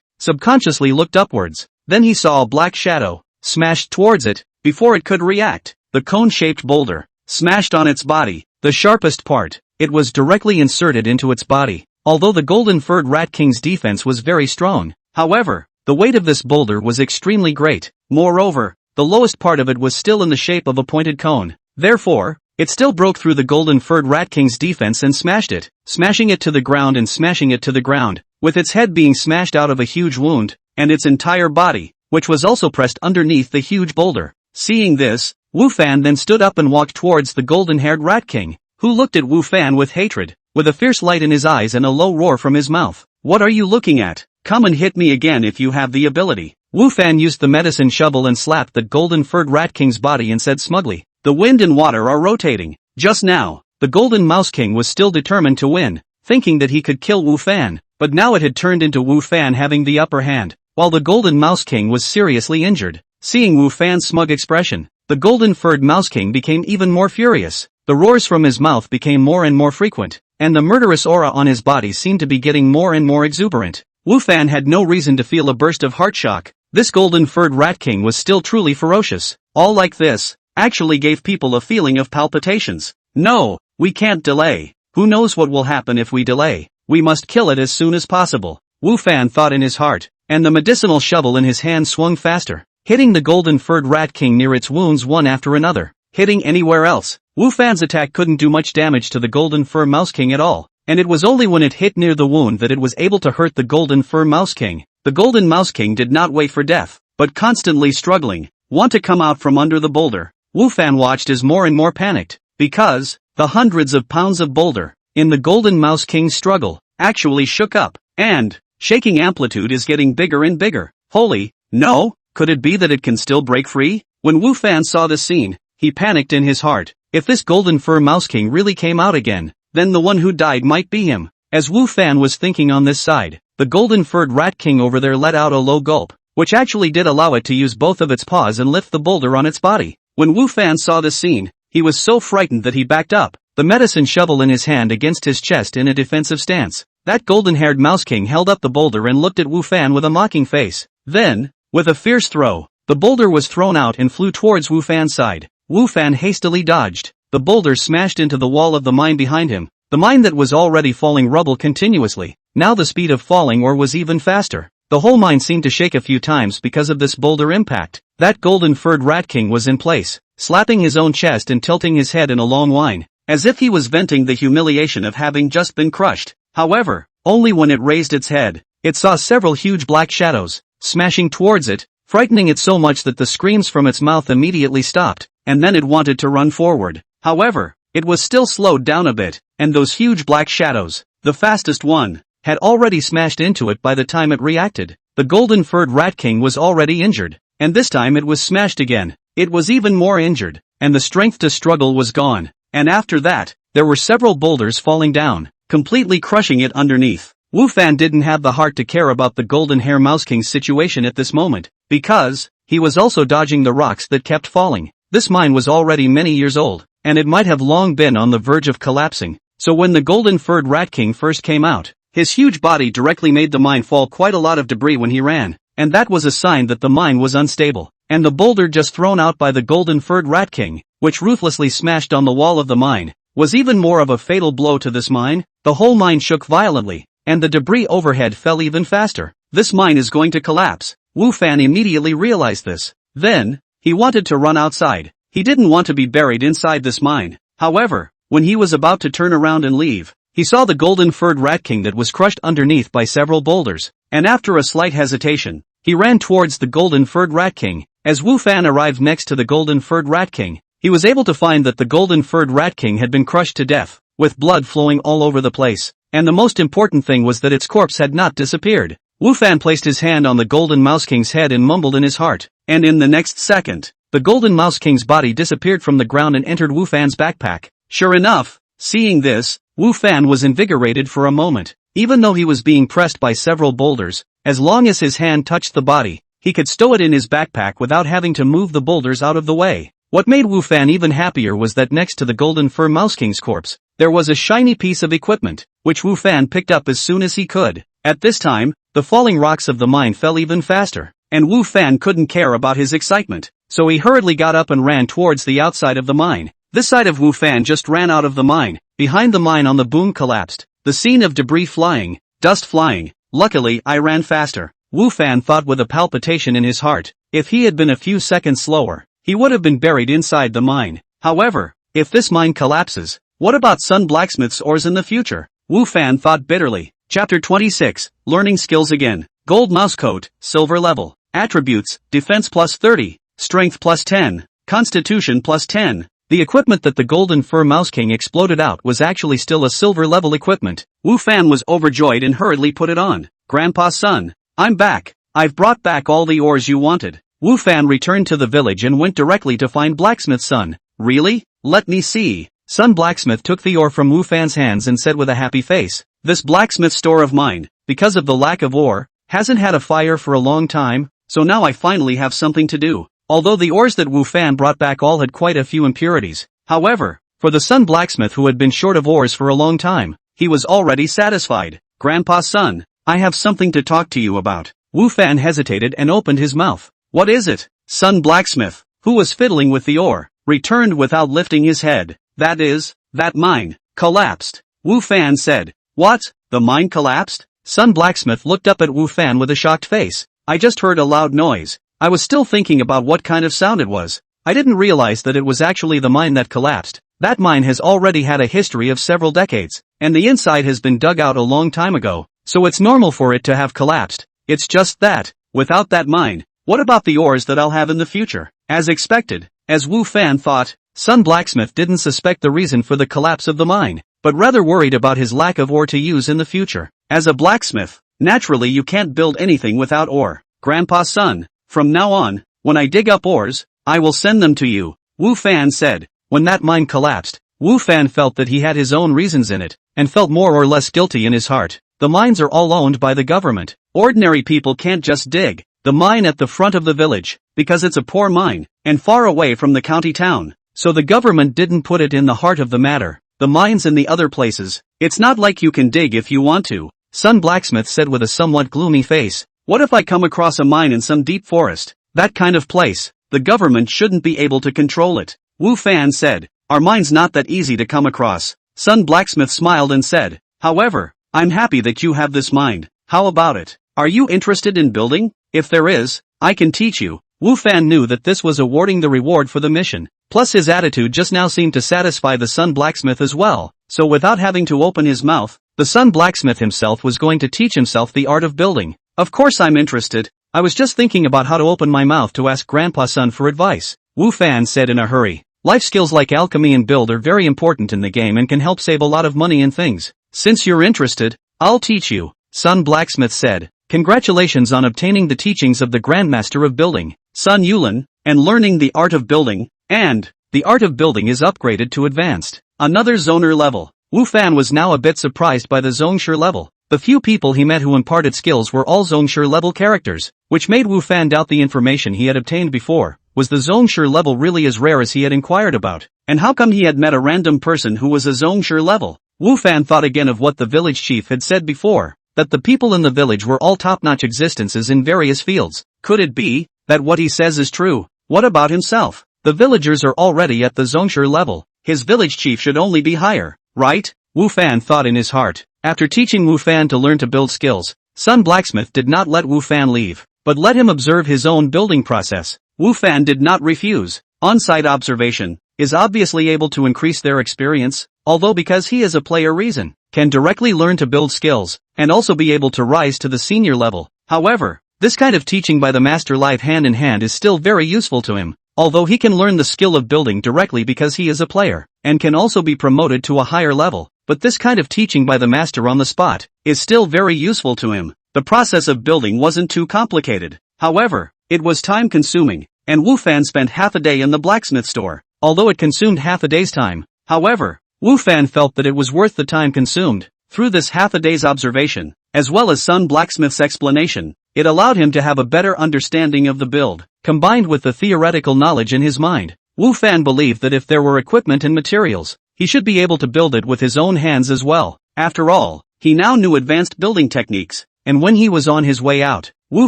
Subconsciously looked upwards. Then he saw a black shadow, smashed towards it, before it could react. The cone-shaped boulder, smashed on its body, the sharpest part, it was directly inserted into its body. Although the golden-furred rat king's defense was very strong, however, the weight of this boulder was extremely great. Moreover, the lowest part of it was still in the shape of a pointed cone. Therefore, it still broke through the golden-furred rat king's defense and smashed it, smashing it to the ground and smashing it to the ground, with its head being smashed out of a huge wound, and its entire body, which was also pressed underneath the huge boulder. Seeing this, Wu Fan then stood up and walked towards the golden-haired rat king, who looked at Wu Fan with hatred, with a fierce light in his eyes and a low roar from his mouth. "What are you looking at? Come and hit me again if you have the ability." Wu Fan used the medicine shovel and slapped the golden-furred rat king's body and said smugly, "The wind and water are rotating." Just now, the golden mouse king was still determined to win, thinking that he could kill Wu Fan, but now it had turned into Wu Fan having the upper hand, while the golden mouse king was seriously injured. Seeing Wu Fan's smug expression, the golden-furred mouse king became even more furious. The roars from his mouth became more and more frequent, and the murderous aura on his body seemed to be getting more and more exuberant. Wu Fan had no reason to feel a burst of heart shock. This golden-furred rat king was still truly ferocious. All like this actually gave people a feeling of palpitations. "No, we can't delay. Who knows what will happen if we delay? We must kill it as soon as possible," Wu Fan thought in his heart, and the medicinal shovel in his hand swung faster, hitting the golden-furred rat king near its wounds one after another. Hitting anywhere else, Wu Fan's attack couldn't do much damage to the golden-fur mouse king at all, and it was only when it hit near the wound that it was able to hurt the golden-fur mouse king. The golden mouse king did not wait for death, but constantly struggling, want to come out from under the boulder. Wu Fan watched as more and more panicked, because the hundreds of pounds of boulder in the golden mouse king's struggle actually shook up, and shaking amplitude is getting bigger and bigger. Holy, no, could it be that it can still break free? When Wu Fan saw this scene, he panicked in his heart. If this golden fur mouse king really came out again, then the one who died might be him. As Wu Fan was thinking on this side, the golden-furred rat king over there let out a low gulp, which actually did allow it to use both of its paws and lift the boulder on its body. When Wu Fan saw this scene, he was so frightened that he backed up, the medicine shovel in his hand against his chest in a defensive stance. That golden-haired mouse king held up the boulder and looked at Wu Fan with a mocking face. Then, with a fierce throw, the boulder was thrown out and flew towards Wu Fan's side. Wu Fan hastily dodged. The boulder smashed into the wall of the mine behind him, the mine that was already falling rubble continuously. Now the speed of falling ore was even faster. The whole mine seemed to shake a few times because of this boulder impact. That golden-furred rat king was in place, slapping his own chest and tilting his head in a long whine, as if he was venting the humiliation of having just been crushed. However, only when it raised its head, it saw several huge black shadows, smashing towards it, frightening it so much that the screams from its mouth immediately stopped, and then it wanted to run forward. However, it was still slowed down a bit, and those huge black shadows, the fastest one, had already smashed into it by the time it reacted. The golden-furred rat king was already injured, and this time it was smashed again. It was even more injured, and the strength to struggle was gone, and after that, there were several boulders falling down, completely crushing it underneath. Wu Fan didn't have the heart to care about the golden hair mouse king's situation at this moment, because he was also dodging the rocks that kept falling. This mine was already many years old, and it might have long been on the verge of collapsing, so when the golden-furred rat king first came out, his huge body directly made the mine fall quite a lot of debris when he ran, and that was a sign that the mine was unstable, and the boulder just thrown out by the golden-furred rat king, which ruthlessly smashed on the wall of the mine, was even more of a fatal blow to this mine. The whole mine shook violently, and the debris overhead fell even faster. This mine is going to collapse. Wu Fan immediately realized this. Then, he wanted to run outside. He didn't want to be buried inside this mine. However, when he was about to turn around and leave, he saw the golden-furred rat king that was crushed underneath by several boulders, and after a slight hesitation, he ran towards the golden-furred rat king. As Wu Fan arrived next to the golden-furred rat king, he was able to find that the golden-furred Rat King had been crushed to death, with blood flowing all over the place, and the most important thing was that its corpse had not disappeared. Wu Fan placed his hand on the Golden Mouse King's head and mumbled in his heart, and in the next second, the Golden Mouse King's body disappeared from the ground and entered Wu Fan's backpack. Sure enough, seeing this, Wu Fan was invigorated for a moment. Even though he was being pressed by several boulders, as long as his hand touched the body, he could stow it in his backpack without having to move the boulders out of the way. What made Wu Fan even happier was that next to the Golden Fur Mouse King's corpse, there was a shiny piece of equipment, which Wu Fan picked up as soon as he could. At this time, the falling rocks of the mine fell even faster, and Wu Fan couldn't care about his excitement, so he hurriedly got up and ran towards the outside of the mine. This side of Wu Fan just ran out of the mine. Behind the mine on the boom collapsed, the scene of debris flying, dust flying. Luckily, I ran faster, Wu Fan thought with a palpitation in his heart. If he had been a few seconds slower, he would have been buried inside the mine. However, if this mine collapses, what about Sun Blacksmith's ores in the future? Wu Fan thought bitterly. Chapter 26, Learning Skills Again. Gold Mouse Coat, Silver Level. Attributes, Defense plus 30, Strength plus 10, Constitution plus 10. The equipment that the Golden Fur Mouse King exploded out was actually still a silver level equipment. Wu Fan was overjoyed and hurriedly put it on. Grandpa's son, I'm back. I've brought back all the ores you wanted. Wu Fan returned to the village and went directly to find Blacksmith's son. Really? Let me see. Son Blacksmith took the ore from Wu Fan's hands and said with a happy face, this blacksmith store of mine, because of the lack of ore, hasn't had a fire for a long time, so now I finally have something to do. Although the ores that Wu Fan brought back all had quite a few impurities, however, for the Sun Blacksmith who had been short of ores for a long time, he was already satisfied. Grandpa's son, I have something to talk to you about. Wu Fan hesitated and opened his mouth. What is it? Sun Blacksmith, who was fiddling with the ore, returned without lifting his head. That is, that mine collapsed. Wu Fan said. What? The mine collapsed? Sun Blacksmith looked up at Wu Fan with a shocked face. I just heard a loud noise. I was still thinking about what kind of sound it was. I didn't realize that it was actually the mine that collapsed. That mine has already had a history of several decades, and the inside has been dug out a long time ago, so it's normal for it to have collapsed. It's just that, without that mine, what about the ores that I'll have in the future? As expected, as Wu Fan thought, Sun Blacksmith didn't suspect the reason for the collapse of the mine, but rather worried about his lack of ore to use in the future. As a blacksmith, naturally you can't build anything without ore. Grandpa's son, from now on, when I dig up ores, I will send them to you, Wu Fan said. When that mine collapsed, Wu Fan felt that he had his own reasons in it, and felt more or less guilty in his heart. The mines are all owned by the government. Ordinary people can't just dig the mine at the front of the village, because it's a poor mine, and far away from the county town. So the government didn't put it in the heart of the matter. The mines in the other places, it's not like you can dig if you want to, Sun Blacksmith said with a somewhat gloomy face. What if I come across a mine in some deep forest? That kind of place, the government shouldn't be able to control it. Wu Fan said. Are mines not that easy to come across? Sun Blacksmith smiled and said. However, I'm happy that you have this mind. How about it? Are you interested in building? If there is, I can teach you. Wu Fan knew that this was awarding the reward for the mission. Plus his attitude just now seemed to satisfy the Sun Blacksmith as well, so without having to open his mouth, the Sun Blacksmith himself was going to teach himself the art of building. Of course I'm interested. I was just thinking about how to open my mouth to ask Grandpa's son for advice, Wu Fan said in a hurry. Life skills like alchemy and build are very important in the game and can help save a lot of money and things. Since you're interested, I'll teach you, Sun Blacksmith said. Congratulations on obtaining the teachings of the Grandmaster of Building, Sun Yulin, and learning the art of building, and the art of building is upgraded to advanced. Another zoner level. Wu Fan was now a bit surprised by the zongsure level. The few people he met who imparted skills were all zongsure level characters, which made Wu Fan doubt the information he had obtained before. Was the zongsure level really as rare as he had inquired about? And how come he had met a random person who was a zongsure level? Wu Fan thought again of what the village chief had said before, that the people in the village were all top-notch existences in various fields. Could it be that what he says is true? What about himself? The villagers are already at the zongsure level. His village chief should only be higher, right? Wu Fan thought in his heart. After teaching Wu Fan to learn to build skills, Sun Blacksmith did not let Wu Fan leave, but let him observe his own building process. Wu Fan did not refuse. On-site observation is obviously able to increase their experience, although because he is a player reason, can directly learn to build skills, and also be able to rise to the senior level. However, this kind of teaching by the master live hand in hand is still very useful to him. although he can learn the skill of building directly because he is a player, and can also be promoted to a higher level, but this kind of teaching by the master on the spot is still very useful to him. The process of building wasn't too complicated. However, it was time-consuming, and Wu Fan spent half a day in the blacksmith store, although it consumed half a day's time. However, Wu Fan felt that it was worth the time consumed. Through this half a day's observation, as well as Sun Blacksmith's explanation, it allowed him to have a better understanding of the build, combined with the theoretical knowledge in his mind. Wu Fan believed that if there were equipment and materials, he should be able to build it with his own hands as well. After all, he now knew advanced building techniques, and when he was on his way out, Wu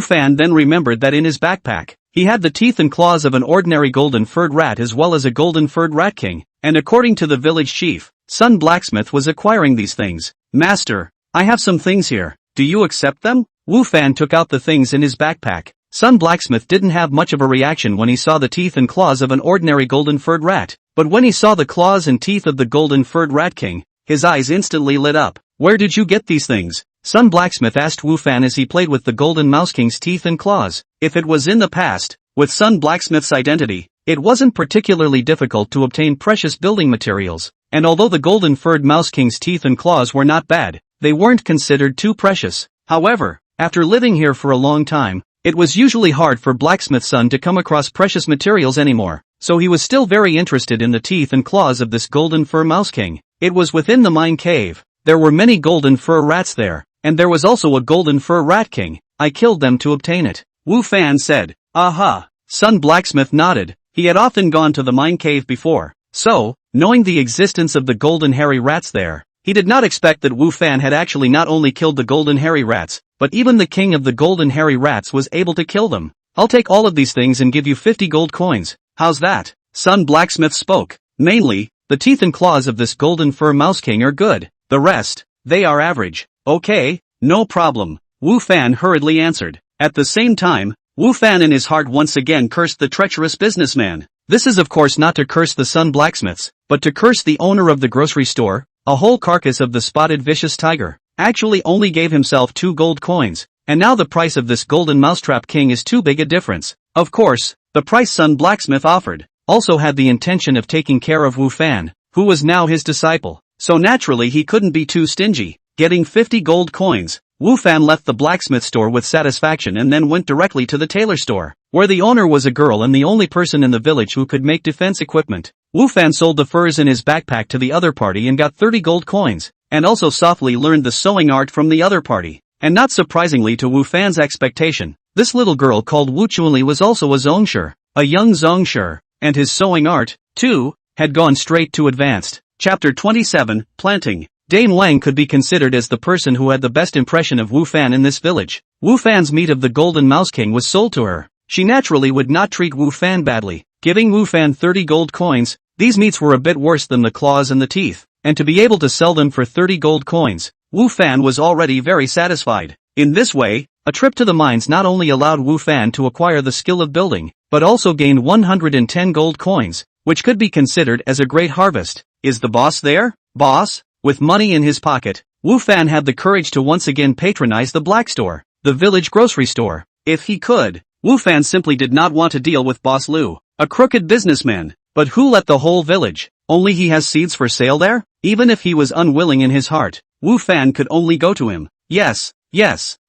Fan then remembered that in his backpack, he had the teeth and claws of an ordinary golden-furred rat as well as a golden-furred rat king, and according to the village chief, Sun Blacksmith was acquiring these things. Master, I have some things here, do you accept them? Wu Fan took out the things in his backpack. Sun Blacksmith didn't have much of a reaction when he saw the teeth and claws of an ordinary golden-furred rat, but when he saw the claws and teeth of the golden-furred rat king, his eyes instantly lit up. Where did you get these things? Sun Blacksmith asked Wu Fan as he played with the golden mouse king's teeth and claws. If it was in the past, with Sun Blacksmith's identity, it wasn't particularly difficult to obtain precious building materials, and although the golden-furred mouse king's teeth and claws were not bad, they weren't considered too precious. However, after living here for a long time, it was usually hard for Blacksmith's son to come across precious materials anymore, so he was still very interested in the teeth and claws of this golden fur mouse king. It was within the mine cave. There were many golden fur rats there, and there was also a golden fur rat king. I killed them to obtain it. Wu Fan said. Aha. Sun Blacksmith nodded. He had often gone to the mine cave before, so, knowing the existence of the golden hairy rats there, he did not expect that Wu Fan had actually not only killed the golden hairy rats, but even the king of the golden hairy rats was able to kill them. I'll take all of these things and give you 50 gold coins. How's that? Sun Blacksmith spoke. Mainly, the teeth and claws of this golden fur mouse king are good. The rest, they are average. Okay, no problem. Wu Fan hurriedly answered. At the same time, Wu Fan in his heart once again cursed the treacherous businessman. This is of course not to curse the Sun Blacksmiths, but to curse the owner of the grocery store. A whole carcass of the spotted vicious tiger actually only gave himself 2 gold coins, and now the price of this golden mousetrap king is too big a difference. Of course, the price Sun Blacksmith offered also had the intention of taking care of Wu Fan, who was now his disciple, so naturally he couldn't be too stingy. Getting 50 gold coins, Wu Fan left the blacksmith store with satisfaction and then went directly to the tailor store, where the owner was a girl and the only person in the village who could make defense equipment. Wu Fan sold the furs in his backpack to the other party and got 30 gold coins, and also softly learned the sewing art from the other party. And not surprisingly to Wu Fan's expectation, this little girl called Wu Chunli was also a zongshi, a young zongshi, and his sewing art, too, had gone straight to advanced. Chapter 27, Planting. Dame Wang could be considered as the person who had the best impression of Wu Fan in this village. Wu Fan's meat of the Golden Mouse King was sold to her. She naturally would not treat Wu Fan badly, giving Wu Fan 30 gold coins. These meats were a bit worse than the claws and the teeth, and to be able to sell them for 30 gold coins, Wu Fan was already very satisfied. In this way, a trip to the mines not only allowed Wu Fan to acquire the skill of building, but also gained 110 gold coins, which could be considered as a great harvest. Is the boss there? Boss? With money in his pocket, Wu Fan had the courage to once again patronize the black store, the village grocery store. If he could, Wu Fan simply did not want to deal with Boss Lu, a crooked businessman. But who let the whole village? Only he has seeds for sale there? Even if he was unwilling in his heart, Wu Fan could only go to him. Yes.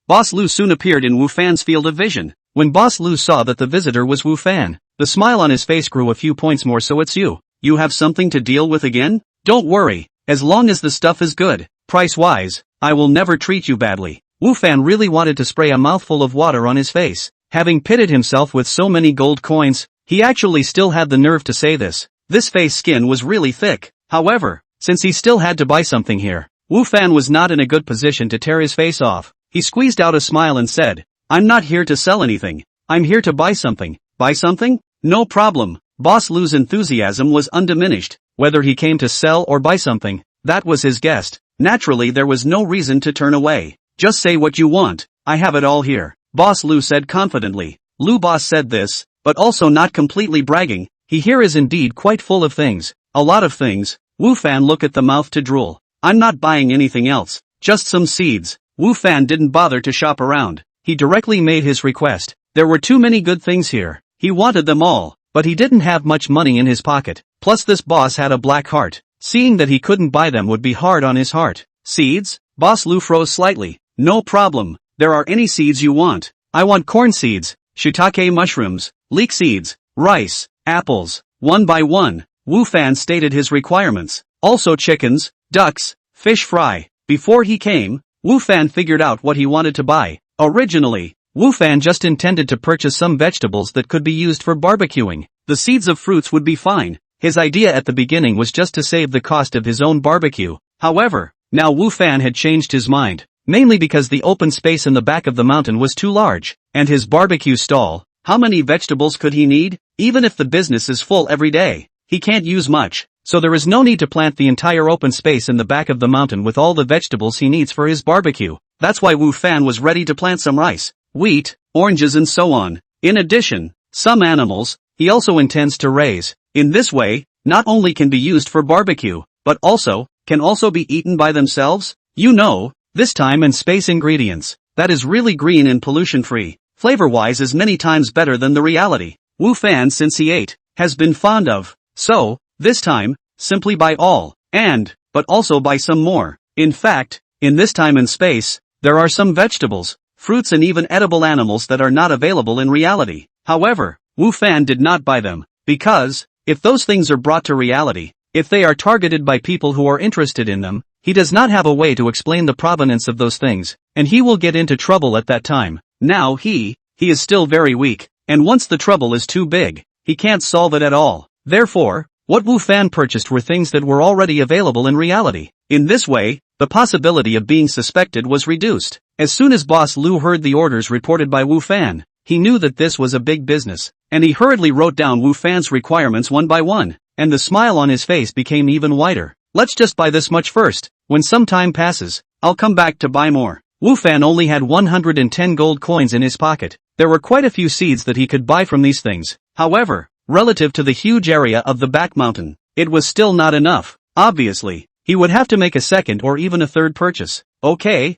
Boss Lu soon appeared in Wu Fan's field of vision. When Boss Lu saw that the visitor was Wu Fan, the smile on his face grew a few points more. So it's you. You have something to deal with again? Don't worry. As long as the stuff is good, price-wise, I will never treat you badly. Wu Fan really wanted to spray a mouthful of water on his face. Having pitted himself with so many gold coins, he actually still had the nerve to say this. This face skin was really thick. However, since he still had to buy something here, Wu Fan was not in a good position to tear his face off. He squeezed out a smile and said, I'm not here to sell anything. I'm here to buy something. Buy something? No problem. Boss Lu's enthusiasm was undiminished. Whether he came to sell or buy something, that was his guest. Naturally there was no reason to turn away. Just say what you want. I have it all here. Boss Lu said confidently. Lu Boss said this, but also not completely bragging. He here is indeed quite full of things. A lot of things. Wu Fan looked at the mouth to drool. I'm not buying anything else. Just some seeds. Wu Fan didn't bother to shop around. He directly made his request. There were too many good things here. He wanted them all. but he didn't have much money in his pocket. Plus this boss had a black heart. Seeing that he couldn't buy them would be hard on his heart. Seeds? Boss Lu froze slightly. No problem. There are any seeds you want. I want corn seeds, shiitake mushrooms, leek seeds, rice, apples. One by one, Wu Fan stated his requirements. Also chickens, ducks, fish fry. Before he came, Wu Fan figured out what he wanted to buy. Originally, Wu Fan just intended to purchase some vegetables that could be used for barbecuing. The seeds of fruits would be fine. His idea at the beginning was just to save the cost of his own barbecue. However, now Wu Fan had changed his mind, mainly because the open space in the back of the mountain was too large, and his barbecue stall, how many vegetables could he need? Even if the business is full every day, he can't use much, so there is no need to plant the entire open space in the back of the mountain with all the vegetables he needs for his barbecue. That's why Wu Fan was ready to plant some rice, wheat, oranges and so on. In addition, some animals, he also intends to raise. In this way, not only can be used for barbecue, but can also be eaten by themselves. You know, this time and space ingredients, that is really green and pollution-free. Flavor-wise is many times better than the reality. Wu Fan, since he ate, has been fond of. So, this time, simply buy all, but also buy some more. In fact, in this time and space, there are some vegetables, fruits and even edible animals that are not available in reality. However, Wu Fan did not buy them, because, if those things are brought to reality, if they are targeted by people who are interested in them, he does not have a way to explain the provenance of those things, and he will get into trouble at that time. Now he is still very weak, and once the trouble is too big, he can't solve it at all. Therefore, what Wu Fan purchased were things that were already available in reality. In this way, the possibility of being suspected was reduced. As soon as Boss Lu heard the orders reported by Wu Fan, he knew that this was a big business, and he hurriedly wrote down Wu Fan's requirements one by one, and the smile on his face became even wider. Let's just buy this much first. When some time passes, I'll come back to buy more. Wu Fan only had 110 gold coins in his pocket. There were quite a few seeds that he could buy from these things. However, relative to the huge area of the back mountain, it was still not enough. Obviously, he would have to make a second or even a third purchase. Okay,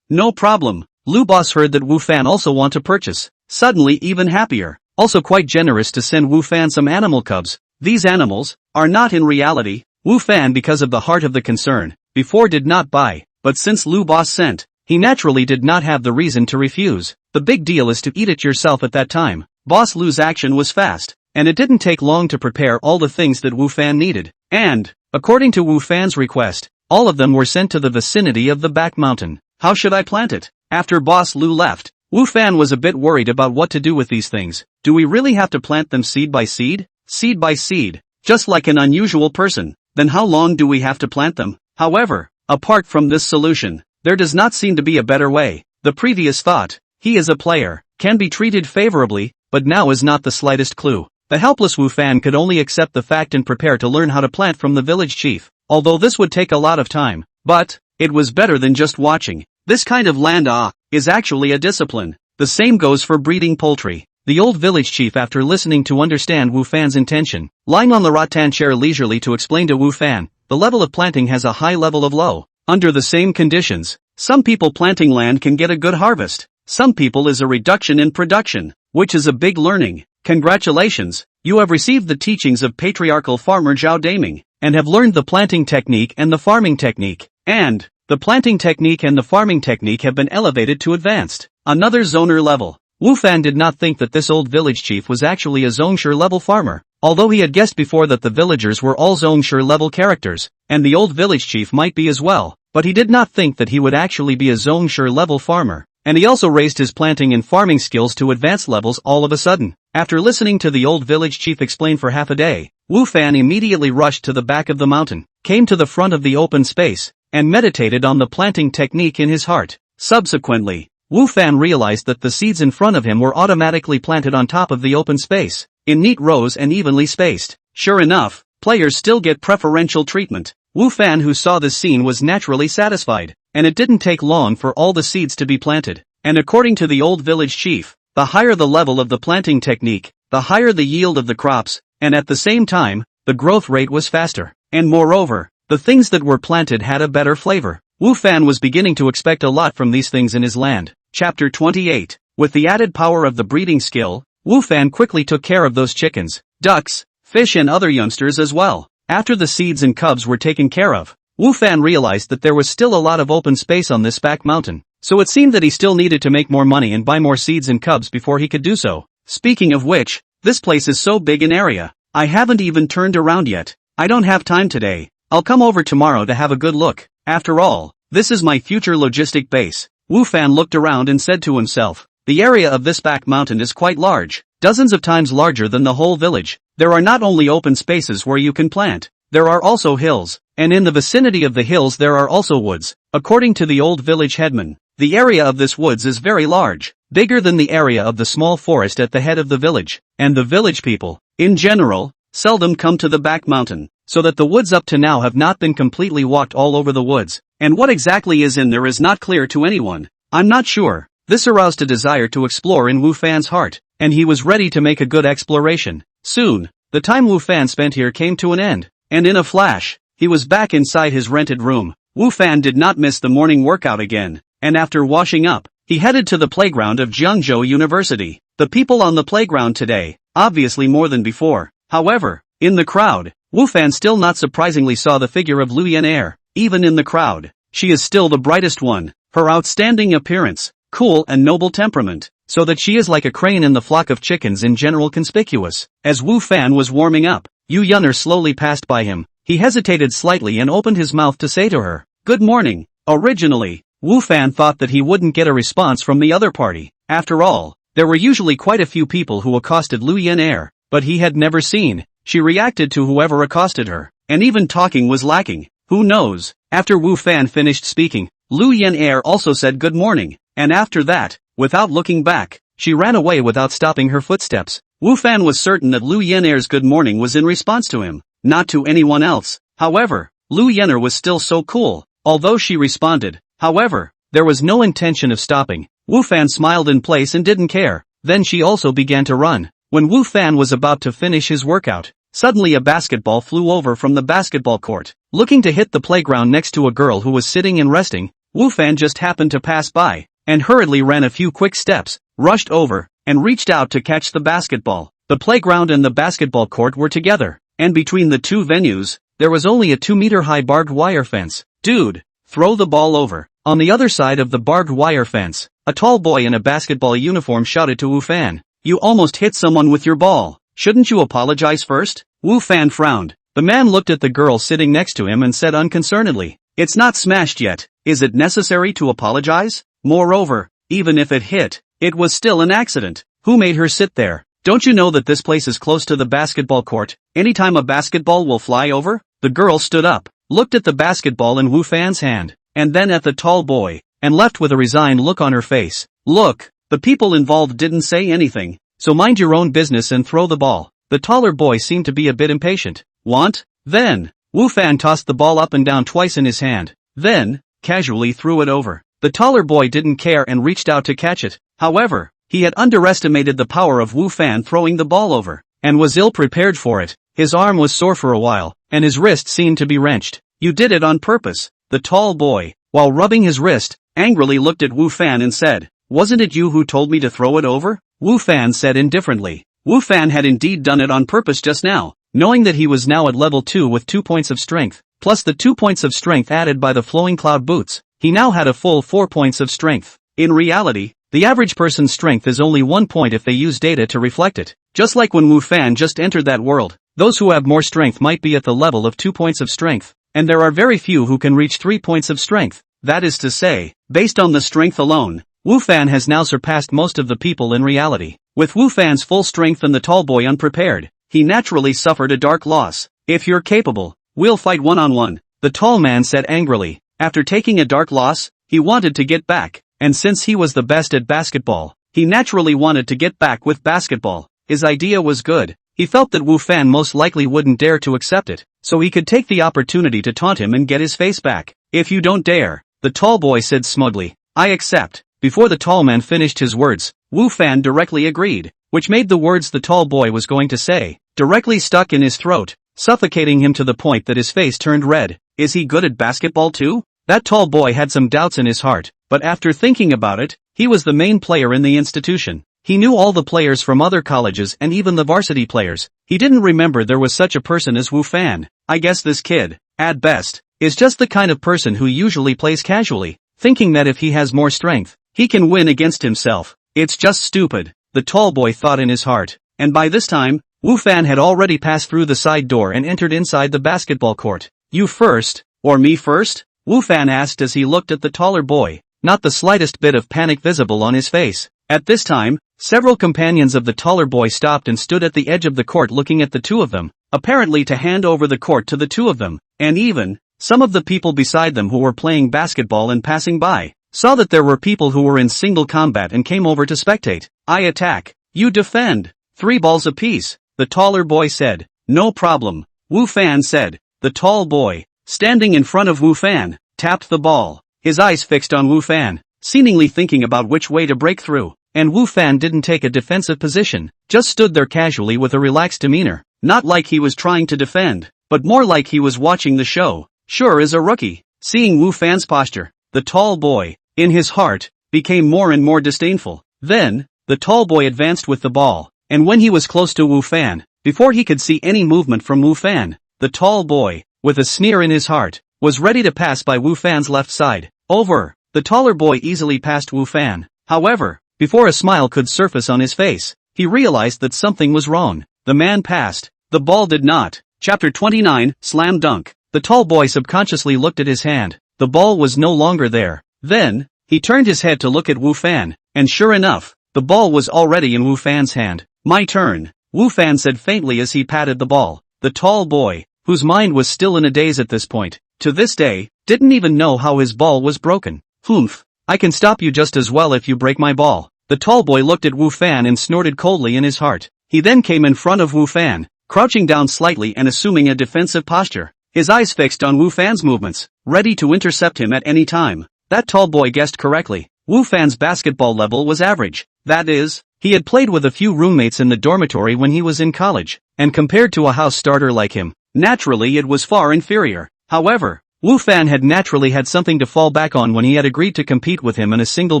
no problem. Lu Boss heard that Wu Fan also want to purchase. Suddenly even happier. Also quite generous to send Wu Fan some animal cubs. These animals are not in reality. Wu Fan, because of the heart of the concern, before did not buy, but since Lu Boss sent, he naturally did not have the reason to refuse. The big deal is to eat it yourself at that time. Boss Lu's action was fast, and it didn't take long to prepare all the things that Wu Fan needed. And, according to Wu Fan's request, all of them were sent to the vicinity of the back mountain. How should I plant it? After Boss Lu left, Wu Fan was a bit worried about what to do with these things. Do we really have to plant them seed by seed? Seed by seed, just like an unusual person. Then how long do we have to plant them? However, apart from this solution, there does not seem to be a better way. The previous thought, he is a player, can be treated favorably, but now is not the slightest clue. The helpless Wu Fan could only accept the fact and prepare to learn how to plant from the village chief, although this would take a lot of time. But, it was better than just watching. This kind of land is actually a discipline. The same goes for breeding poultry. The old village chief, after listening to understand Wu Fan's intention, lying on the rattan chair leisurely to explain to Wu Fan, the level of planting has a high level of low. Under the same conditions, some people planting land can get a good harvest. Some people is a reduction in production, which is a big learning. Congratulations, you have received the teachings of patriarchal farmer Zhao Daming, and have learned the planting technique and the farming technique. And, the planting technique and the farming technique have been elevated to advanced, another zoner level. Wu Fan did not think that this old village chief was actually a Zhongsher level farmer, although he had guessed before that the villagers were all Zhongsher level characters, and the old village chief might be as well, but he did not think that he would actually be a Zhongsher level farmer, and he also raised his planting and farming skills to advanced levels all of a sudden. After listening to the old village chief explain for half a day, Wu Fan immediately rushed to the back of the mountain, came to the front of the open space, and meditated on the planting technique in his heart. Subsequently, Wu Fan realized that the seeds in front of him were automatically planted on top of the open space, in neat rows and evenly spaced. Sure enough, players still get preferential treatment. Wu Fan, who saw this scene, was naturally satisfied, and it didn't take long for all the seeds to be planted. And according to the old village chief, the higher the level of the planting technique, the higher the yield of the crops, and at the same time, the growth rate was faster. And moreover, the things that were planted had a better flavor. Wu Fan was beginning to expect a lot from these things in his land. Chapter 28. With the added power of the breeding skill, Wu Fan quickly took care of those chickens, ducks, fish and other youngsters as well. After the seeds and cubs were taken care of, Wu Fan realized that there was still a lot of open space on this back mountain, so it seemed that he still needed to make more money and buy more seeds and cubs before he could do so. Speaking of which, this place is so big in area, I haven't even turned around yet. I don't have time today. I'll come over tomorrow to have a good look. After all, this is my future logistic base. Wu Fan looked around and said to himself, the area of this back mountain is quite large, dozens of times larger than the whole village. There are not only open spaces where you can plant, there are also hills, and in the vicinity of the hills there are also woods. According to the old village headman, the area of this woods is very large, bigger than the area of the small forest at the head of the village, and the village people, in general, seldom come to the back mountain, so that the woods up to now have not been completely walked all over the woods, and what exactly is in there is not clear to anyone. I'm not sure. This aroused a desire to explore in Wu Fan's heart, and he was ready to make a good exploration. Soon, the time Wu Fan spent here came to an end, and in a flash, he was back inside his rented room. Wu Fan did not miss the morning workout again, and after washing up, he headed to the playground of Jiangzhou University. The people on the playground today, obviously more than before. However, in the crowd, Wu Fan still not surprisingly saw the figure of Lu Yan'er. Even in the crowd, she is still the brightest one. Her outstanding appearance, cool and noble temperament, so that she is like a crane in the flock of chickens in general conspicuous. As Wu Fan was warming up, Yu Yan'er slowly passed by him. He hesitated slightly and opened his mouth to say to her, "Good morning." Originally, Wu Fan thought that he wouldn't get a response from the other party. After all, there were usually quite a few people who accosted Lu Yan'er, but he had never seen. She reacted to whoever accosted her, and even talking was lacking. Who knows? After Wu Fan finished speaking, Lu Yan'er also said good morning, and after that, without looking back, she ran away without stopping her footsteps. Wu Fan was certain that Lu Yan'er's good morning was in response to him, not to anyone else. However, Lu Yan'er was still so cool, although she responded. However, there was no intention of stopping. Wu Fan smiled in place and didn't care. Then she also began to run. When Wu Fan was about to finish his workout, suddenly a basketball flew over from the basketball court. Looking to hit the playground next to a girl who was sitting and resting, Wu Fan just happened to pass by, and hurriedly ran a few quick steps, rushed over, and reached out to catch the basketball. The playground and the basketball court were together, and between the two venues, there was only a 2-meter-high barbed wire fence. Dude, throw the ball over. On the other side of the barbed wire fence, a tall boy in a basketball uniform shouted to Wu Fan, "You almost hit someone with your ball. Shouldn't you apologize first?" Wu Fan frowned. The man looked at the girl sitting next to him and said unconcernedly, "It's not smashed yet. Is it necessary to apologize? Moreover, even if it hit, it was still an accident. Who made her sit there? Don't you know that this place is close to the basketball court? Anytime a basketball will fly over?" The girl stood up, looked at the basketball in Wu Fan's hand, and then at the tall boy, and left with a resigned look on her face. "Look, the people involved didn't say anything, so mind your own business and throw the ball." The taller boy seemed to be a bit impatient. "Want? Then." Wu Fan tossed the ball up and down twice in his hand, then, casually threw it over. The taller boy didn't care and reached out to catch it. However, he had underestimated the power of Wu Fan throwing the ball over, and was ill-prepared for it. His arm was sore for a while, and his wrist seemed to be wrenched. "You did it on purpose." The tall boy, while rubbing his wrist, angrily looked at Wu Fan and said, "Wasn't it you who told me to throw it over?" Wu Fan said indifferently. Wu Fan had indeed done it on purpose just now, knowing that he was now at level 2 with 2 points of strength, plus the 2 points of strength added by the flowing cloud boots. He now had a full 4 points of strength. In reality, the average person's strength is only 1 point if they use data to reflect it. Just like when Wu Fan just entered that world, those who have more strength might be at the level of 2 points of strength, and there are very few who can reach 3 points of strength. That is to say, based on the strength alone, Wu Fan has now surpassed most of the people in reality. With Wu Fan's full strength and the tall boy unprepared, he naturally suffered a dark loss. "If you're capable, we'll fight one-on-one," the tall man said angrily. After taking a dark loss, he wanted to get back, and since he was the best at basketball, he naturally wanted to get back with basketball. His idea was good. He felt that Wu Fan most likely wouldn't dare to accept it, so he could take the opportunity to taunt him and get his face back. "If you don't dare," the tall boy said smugly, "I accept." Before the tall man finished his words, Wu Fan directly agreed, which made the words the tall boy was going to say directly stuck in his throat, suffocating him to the point that his face turned red. Is he good at basketball too? That tall boy had some doubts in his heart, but after thinking about it, he was the main player in the institution. He knew all the players from other colleges and even the varsity players. He didn't remember there was such a person as Wu Fan. I guess this kid, at best, is just the kind of person who usually plays casually, thinking that if he has more strength, he can win against himself. It's just stupid, the tall boy thought in his heart. And by this time, Wu Fan had already passed through the side door and entered inside the basketball court. You first, or me first? Wu Fan asked as he looked at the taller boy, not the slightest bit of panic visible on his face. At this time, several companions of the taller boy stopped and stood at the edge of the court looking at the two of them, apparently to hand over the court to the two of them, and even, some of the people beside them who were playing basketball and passing by, saw that there were people who were in single combat and came over to spectate. I attack, you defend. 3 balls apiece, the taller boy said. No problem, Wu Fan said. The tall boy, standing in front of Wu Fan, tapped the ball, his eyes fixed on Wu Fan, seemingly thinking about which way to break through. And Wu Fan didn't take a defensive position, just stood there casually with a relaxed demeanor, not like he was trying to defend, but more like he was watching the show. Sure is a rookie. Seeing Wu Fan's posture, the tall boy, in his heart, became more and more disdainful. Then, the tall boy advanced with the ball, and when he was close to Wu Fan, before he could see any movement from Wu Fan, the tall boy, with a sneer in his heart, was ready to pass by Wu Fan's left side. Over. The taller boy easily passed Wu Fan. However, before a smile could surface on his face, he realized that something was wrong. The man passed. The ball did not. Chapter 29, Slam Dunk. The tall boy subconsciously looked at his hand. The ball was no longer there. Then, he turned his head to look at Wu Fan, and sure enough, the ball was already in Wu Fan's hand. My turn, Wu Fan said faintly as he patted the ball. The tall boy, whose mind was still in a daze at this point, to this day, didn't even know how his ball was broken. Humph. I can stop you just as well if you break my ball. The tall boy looked at Wu Fan and snorted coldly in his heart. He then came in front of Wu Fan, crouching down slightly and assuming a defensive posture, his eyes fixed on Wu Fan's movements, ready to intercept him at any time. That tall boy guessed correctly. Wu Fan's basketball level was average. That is, he had played with a few roommates in the dormitory when he was in college, and compared to a house starter like him, naturally it was far inferior. However, Wu Fan had naturally had something to fall back on when he had agreed to compete with him in a single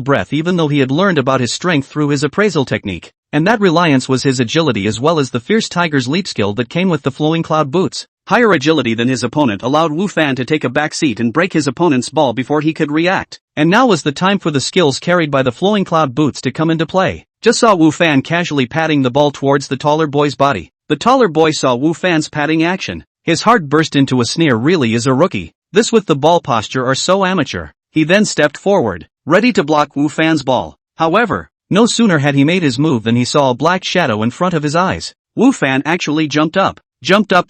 breath, even though he had learned about his strength through his appraisal technique. And that reliance was his agility as well as the fierce tiger's leap skill that came with the flowing cloud boots. Higher agility than his opponent allowed Wu Fan to take a back seat and break his opponent's ball before he could react. And now was the time for the skills carried by the flowing cloud boots to come into play. Just saw Wu Fan casually patting the ball towards the taller boy's body. The taller boy saw Wu Fan's patting action. His heart burst into a sneer. Really is a rookie. This with the ball posture are so amateur. He then stepped forward, ready to block Wu Fan's ball. However, no sooner had he made his move than he saw a black shadow in front of his eyes. Wu Fan actually jumped up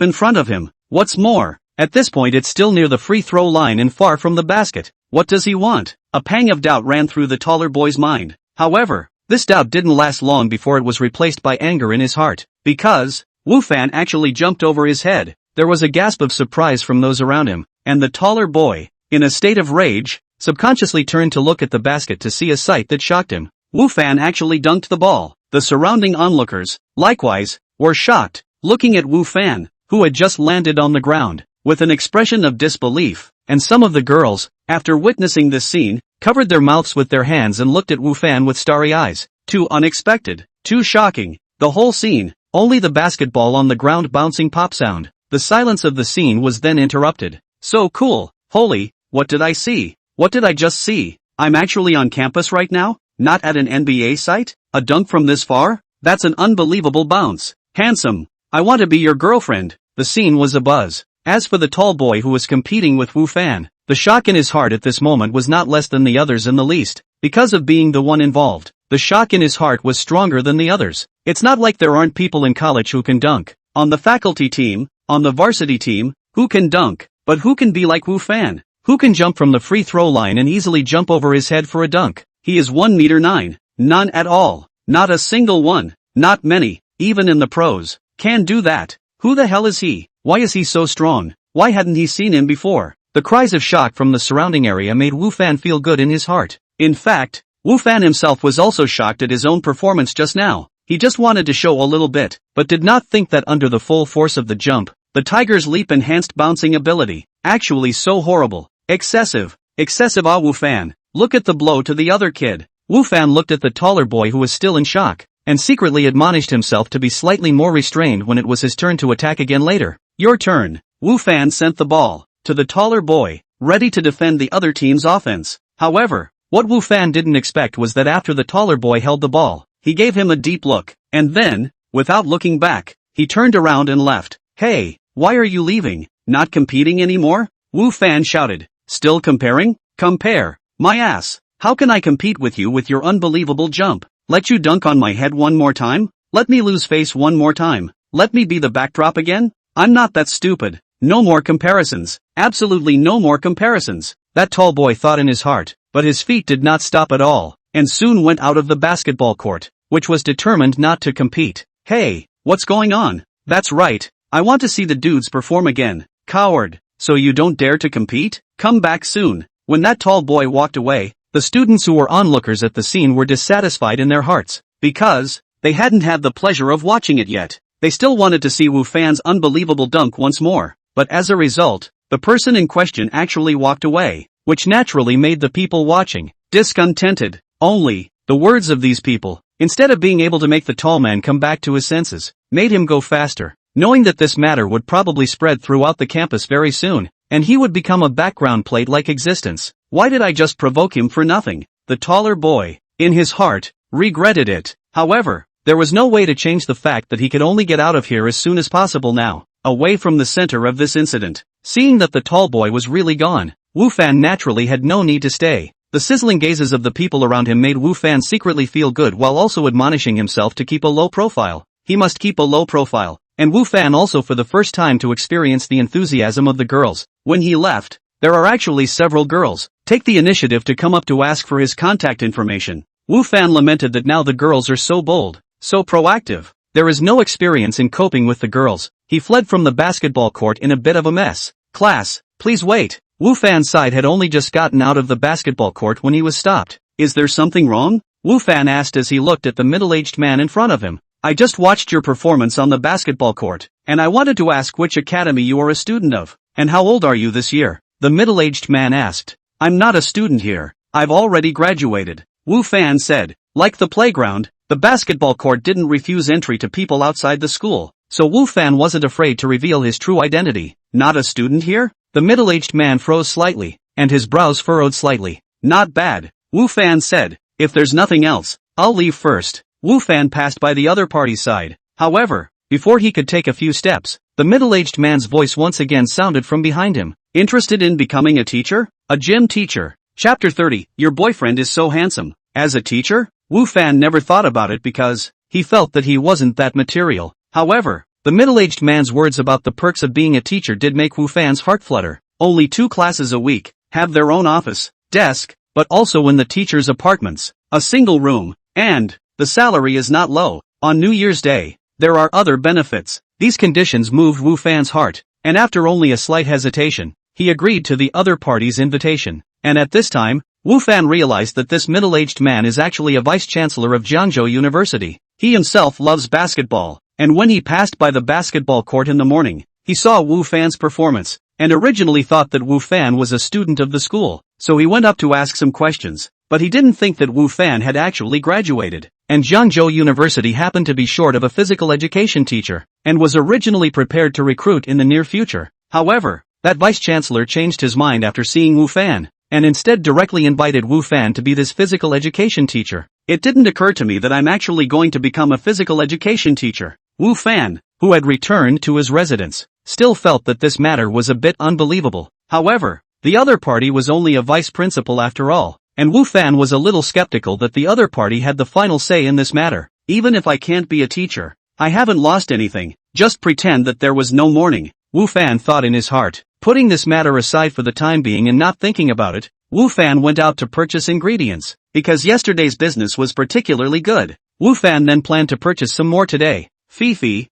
in front of him. What's more, at this point it's still near the free throw line and far from the basket. What does he want? A pang of doubt ran through the taller boy's mind. However, this doubt didn't last long before it was replaced by anger in his heart. Because, Wu Fan actually jumped over his head. There was a gasp of surprise from those around him, and the taller boy, in a state of rage, subconsciously turned to look at the basket to see a sight that shocked him. Wu Fan actually dunked the ball. The surrounding onlookers, likewise, were shocked, looking at Wu Fan, who had just landed on the ground, with an expression of disbelief, and some of the girls, after witnessing this scene, covered their mouths with their hands and looked at Wu Fan with starry eyes. Too unexpected, too shocking, the whole scene, only the basketball on the ground bouncing pop sound. The silence of the scene was then interrupted. So cool, holy, what did I see? What did I just see? I'm actually on campus right now? Not at an NBA site? A dunk from this far? That's an unbelievable bounce. Handsome. I want to be your girlfriend. The scene was abuzz. As for the tall boy who was competing with Wu Fan, the shock in his heart at this moment was not less than the others in the least. Because of being the one involved, the shock in his heart was stronger than the others. It's not like there aren't people in college who can dunk. On the faculty team, on the varsity team, who can dunk? But who can be like Wu Fan? Who can jump from the free throw line and easily jump over his head for a dunk? He is 1 meter 9. None at all. Not a single one. Not many, even in the pros, can do that. Who the hell is he? Why is he so strong? Why hadn't he seen him before? The cries of shock from the surrounding area made Wu Fan feel good in his heart. In fact, Wu Fan himself was also shocked at his own performance just now. He just wanted to show a little bit, but did not think that under the full force of the jump, the tiger's leap enhanced bouncing ability, actually so horrible. Excessive. Ah Wu Fan, look at the blow to the other kid. Wu Fan looked at the taller boy who was still in shock, and secretly admonished himself to be slightly more restrained when it was his turn to attack again later. Your turn. Wu Fan sent the ball to the taller boy, ready to defend the other team's offense. However, what Wu Fan didn't expect was that after the taller boy held the ball, he gave him a deep look, and then, without looking back, he turned around and left. Hey, why are you leaving? Not competing anymore? Wu Fan shouted. Still comparing? Compare. My ass. How can I compete with you with your unbelievable jump? Let you dunk on my head one more time? Let me lose face one more time? Let me be the backdrop again? I'm not that stupid. No more comparisons. Absolutely no more comparisons. That tall boy thought in his heart, but his feet did not stop at all, and soon went out of the basketball court, which was determined not to compete. Hey, what's going on? That's right. I want to see the dudes perform again. Coward. So you don't dare to compete? Come back soon. When that tall boy walked away, the students who were onlookers at the scene were dissatisfied in their hearts, because they hadn't had the pleasure of watching it yet. They still wanted to see Wu Fan's unbelievable dunk once more, but as a result, the person in question actually walked away, which naturally made the people watching discontented. Only, the words of these people, instead of being able to make the tall man come back to his senses, made him go faster, knowing that this matter would probably spread throughout the campus very soon, and he would become a background plate-like existence. Why did I just provoke him for nothing? The taller boy, in his heart, regretted it. However, there was no way to change the fact that he could only get out of here as soon as possible now, away from the center of this incident. Seeing that the tall boy was really gone, Wu Fan naturally had no need to stay. The sizzling gazes of the people around him made Wu Fan secretly feel good while also admonishing himself to keep a low profile. He must keep a low profile, and Wu Fan also for the first time to experience the enthusiasm of the girls. When he left, there are actually several girls take the initiative to come up to ask for his contact information. Wu Fan lamented that now the girls are so bold, so proactive. There is no experience in coping with the girls. He fled from the basketball court in a bit of a mess. Class, please wait. Wu Fan's side had only just gotten out of the basketball court when he was stopped. Is there something wrong? Wu Fan asked as he looked at the middle-aged man in front of him. I just watched your performance on the basketball court, and I wanted to ask which academy you are a student of, and how old are you this year? The middle-aged man asked. I'm not a student here. I've already graduated. Wu Fan said. Like the playground, the basketball court didn't refuse entry to people outside the school, so Wu Fan wasn't afraid to reveal his true identity. Not a student here? The middle-aged man froze slightly, and his brows furrowed slightly. Not bad, Wu Fan said. If there's nothing else, I'll leave first. Wu Fan passed by the other party's side. However, before he could take a few steps, the middle-aged man's voice once again sounded from behind him. Interested in becoming a teacher? A gym teacher. Chapter 30. Your boyfriend is so handsome. As a teacher? Wu Fan never thought about it because he felt that he wasn't that material. However, the middle-aged man's words about the perks of being a teacher did make Wu Fan's heart flutter. Only 2 classes a week, have their own office, desk, but also in the teacher's apartments, a single room, and the salary is not low. On New Year's Day, there are other benefits. These conditions moved Wu Fan's heart, and after only a slight hesitation, he agreed to the other party's invitation. And at this time, Wu Fan realized that this middle-aged man is actually a vice-chancellor of Jiangzhou University. He himself loves basketball, and when he passed by the basketball court in the morning, he saw Wu Fan's performance, and originally thought that Wu Fan was a student of the school, so he went up to ask some questions, but he didn't think that Wu Fan had actually graduated, and Jiangzhou University happened to be short of a physical education teacher, and was originally prepared to recruit in the near future. However, that vice-chancellor changed his mind after seeing Wu Fan, and instead directly invited Wu Fan to be this physical education teacher. It didn't occur to me that I'm actually going to become a physical education teacher. Wu Fan, who had returned to his residence, still felt that this matter was a bit unbelievable. However, the other party was only a vice principal after all, and Wu Fan was a little skeptical that the other party had the final say in this matter. Even if I can't be a teacher, I haven't lost anything, just pretend that there was no morning, Wu Fan thought in his heart. Putting this matter aside for the time being and not thinking about it, Wu Fan went out to purchase ingredients, because yesterday's business was particularly good. Wu Fan then planned to purchase some more today. Fifi,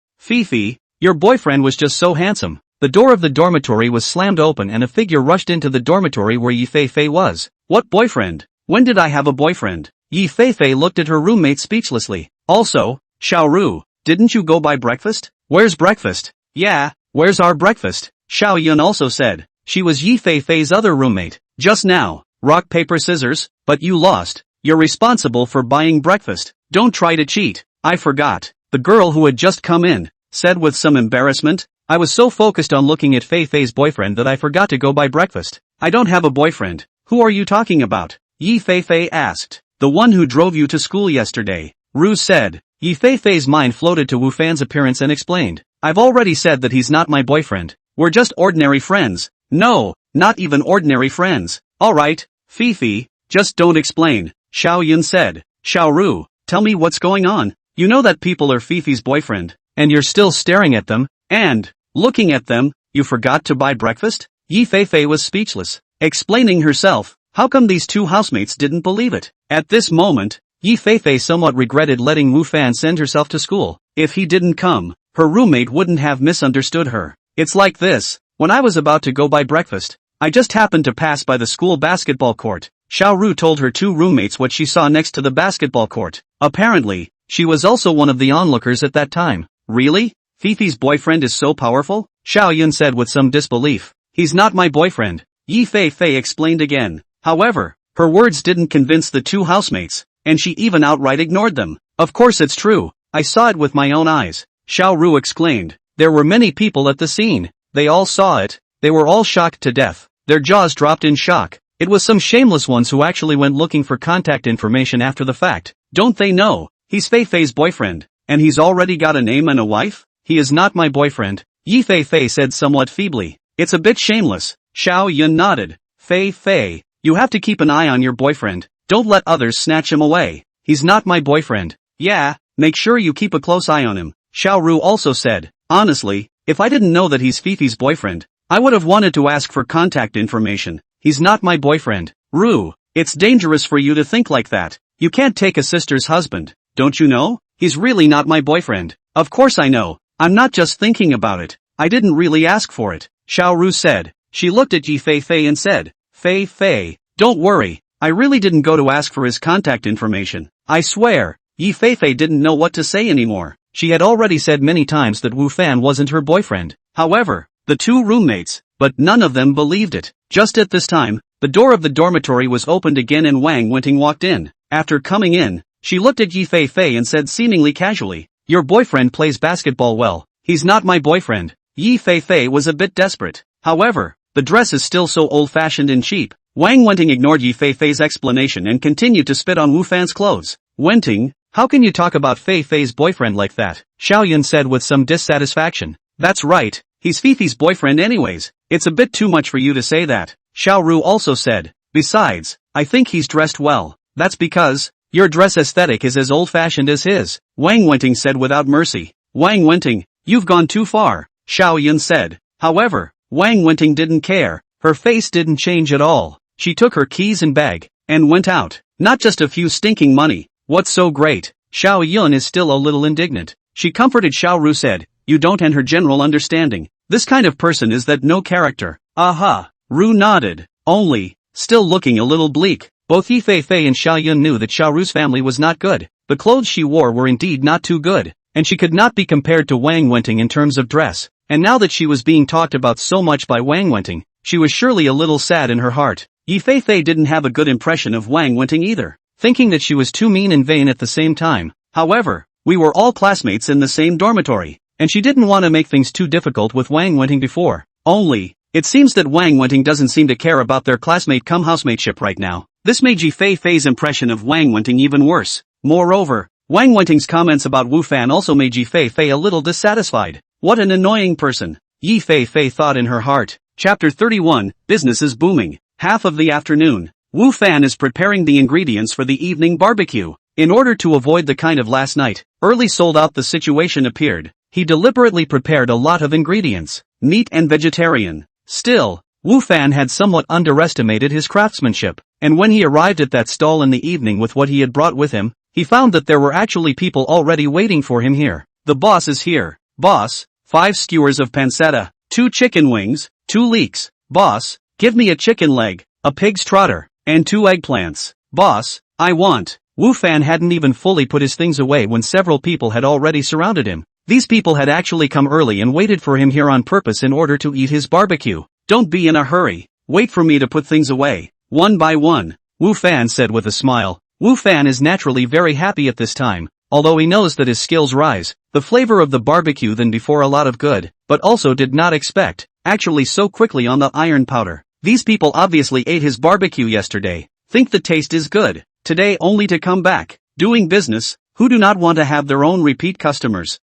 your boyfriend was just so handsome. The door of the dormitory was slammed open and a figure rushed into the dormitory where Yi Fei was. What boyfriend? When did I have a boyfriend? Yi Fei looked at her roommate speechlessly. Also, Xiaoru, didn't you go buy breakfast? Where's breakfast? Yeah, where's our breakfast? Xiao Yun also said. She was Yi Fei's other roommate. Just now, rock paper scissors, but you lost. you're responsible for buying breakfast. Don't try to cheat. I forgot. The girl who had just come in said with some embarrassment. I was so focused on looking at Fei Fei's boyfriend that I forgot to go buy breakfast. I don't have a boyfriend. Who are you talking about? Yi Fei Fei asked. The one who drove you to school yesterday, Ru said. Yi Fei Fei's mind floated to Wu Fan's appearance and explained. I've already said that he's not my boyfriend. We're just ordinary friends. No, not even ordinary friends. Alright, Fifi, just don't explain, Xiao Yun said. Xiao Ru, tell me what's going on. You know that people are Fifi's boyfriend, and you're still staring at them, and looking at them. You forgot to buy breakfast? Yi Fei Fei was speechless, explaining herself. How come these two housemates didn't believe it? At this moment, Yi Fei Fei somewhat regretted letting Wu Fan send herself to school. If he didn't come, her roommate wouldn't have misunderstood her. It's like this. When I was about to go buy breakfast, I just happened to pass by the school basketball court. Xiao Ru told her two roommates what she saw next to the basketball court. Apparently, she was also one of the onlookers at that time. Really? Fifi's boyfriend is so powerful? Xiao Yun said with some disbelief. He's not my boyfriend, Yi Fei Fei explained again. However, her words didn't convince the two housemates, and she even outright ignored them. Of course it's true. I saw it with my own eyes, Xiao Ru exclaimed. There were many people at the scene. They all saw it. They were all shocked to death. Their jaws dropped in shock. It was some shameless ones who actually went looking for contact information after the fact. Don't they know? He's Fei Fei's boyfriend, and he's already got a name and a wife? He is not my boyfriend, Yi Fei Fei said somewhat feebly. It's a bit shameless. Xiao Yun nodded. Fei Fei, you have to keep an eye on your boyfriend. Don't let others snatch him away. He's not my boyfriend. Yeah, make sure you keep a close eye on him, Xiao Ru also said. Honestly, if I didn't know that he's Fifi's boyfriend, I would have wanted to ask for contact information. He's not my boyfriend. Ru, it's dangerous for you to think like that. You can't take a sister's husband, don't you know? He's really not my boyfriend. Of course I know. I'm not just thinking about it. I didn't really ask for it, Xiao Ru said. She looked at Yi Fei Fei and said, Fei Fei, don't worry. I really didn't go to ask for his contact information. I swear. Yi Fei Fei didn't know what to say anymore. She had already said many times that Wu Fan wasn't her boyfriend. However, the two roommates, but none of them believed it. Just at this time, the door of the dormitory was opened again and Wang Wenting walked in. After coming in, she looked at Yi Fei Fei and said seemingly casually, your boyfriend plays basketball well. He's not my boyfriend. Yi Fei Fei was a bit desperate. However, the dress is still so old-fashioned and cheap. Wang Wenting ignored Yi Fei Fei's explanation and continued to spit on Wu Fan's clothes. Wenting, how can you talk about Fei Fei's boyfriend like that? Xiao Yun said with some dissatisfaction. That's right, he's Fifi's boyfriend anyways. It's a bit too much for you to say that, Xiao Ru also said. Besides, I think he's dressed well. That's because your dress aesthetic is as old-fashioned as his, Wang Wenting said without mercy. Wang Wenting, you've gone too far, Xiao Yun said. However, Wang Wenting didn't care. Her face didn't change at all. She took her keys and bag and went out. Not just a few stinking money. What's so great? Xiao Yun is still a little indignant. She comforted Xiao Ru said, you don't and her general understanding. This kind of person is that no character. Aha. Ru nodded. Only, still looking a little bleak. Both Yi Fei Fei and Xiao Yun knew that Xiao Ru's family was not good. The clothes she wore were indeed not too good, and she could not be compared to Wang Wenting in terms of dress. And now that she was being talked about so much by Wang Wenting, she was surely a little sad in her heart. Yi Fei Fei didn't have a good impression of Wang Wenting either, thinking that she was too mean and vain at the same time. However, we were all classmates in the same dormitory, and she didn't want to make things too difficult with Wang Wenting before. Only, it seems that Wang Wenting doesn't seem to care about their classmate-cum-housemateship right now. This made Yi Fei Fei's impression of Wang Wenting even worse. Moreover, Wang Wenting's comments about Wu Fan also made Yi Fei Fei a little dissatisfied. What an annoying person, Yi Fei Fei thought in her heart. Chapter 31, Business is booming. Half of the afternoon. Wu Fan is preparing the ingredients for the evening barbecue. In order to avoid the kind of last night, early sold out the situation appeared, he deliberately prepared a lot of ingredients, meat and vegetarian. Still, Wu Fan had somewhat underestimated his craftsmanship, and when he arrived at that stall in the evening with what he had brought with him, he found that there were actually people already waiting for him here. The boss is here. Boss, 5 skewers of pancetta, 2 chicken wings, 2 leeks. Boss, give me a chicken leg, a pig's trotter, and 2 eggplants. Boss, I want. Wu Fan hadn't even fully put his things away when several people had already surrounded him. These people had actually come early and waited for him here on purpose in order to eat his barbecue. Don't be in a hurry. Wait for me to put things away. One by one, Wu Fan said with a smile. Wu Fan is naturally very happy at this time, although he knows that his skills rise, the flavor of the barbecue than before a lot of good, but also did not expect, actually so quickly on the iron powder. These people obviously ate his barbecue yesterday, think the taste is good, today only to come back, doing business, who do not want to have their own repeat customers,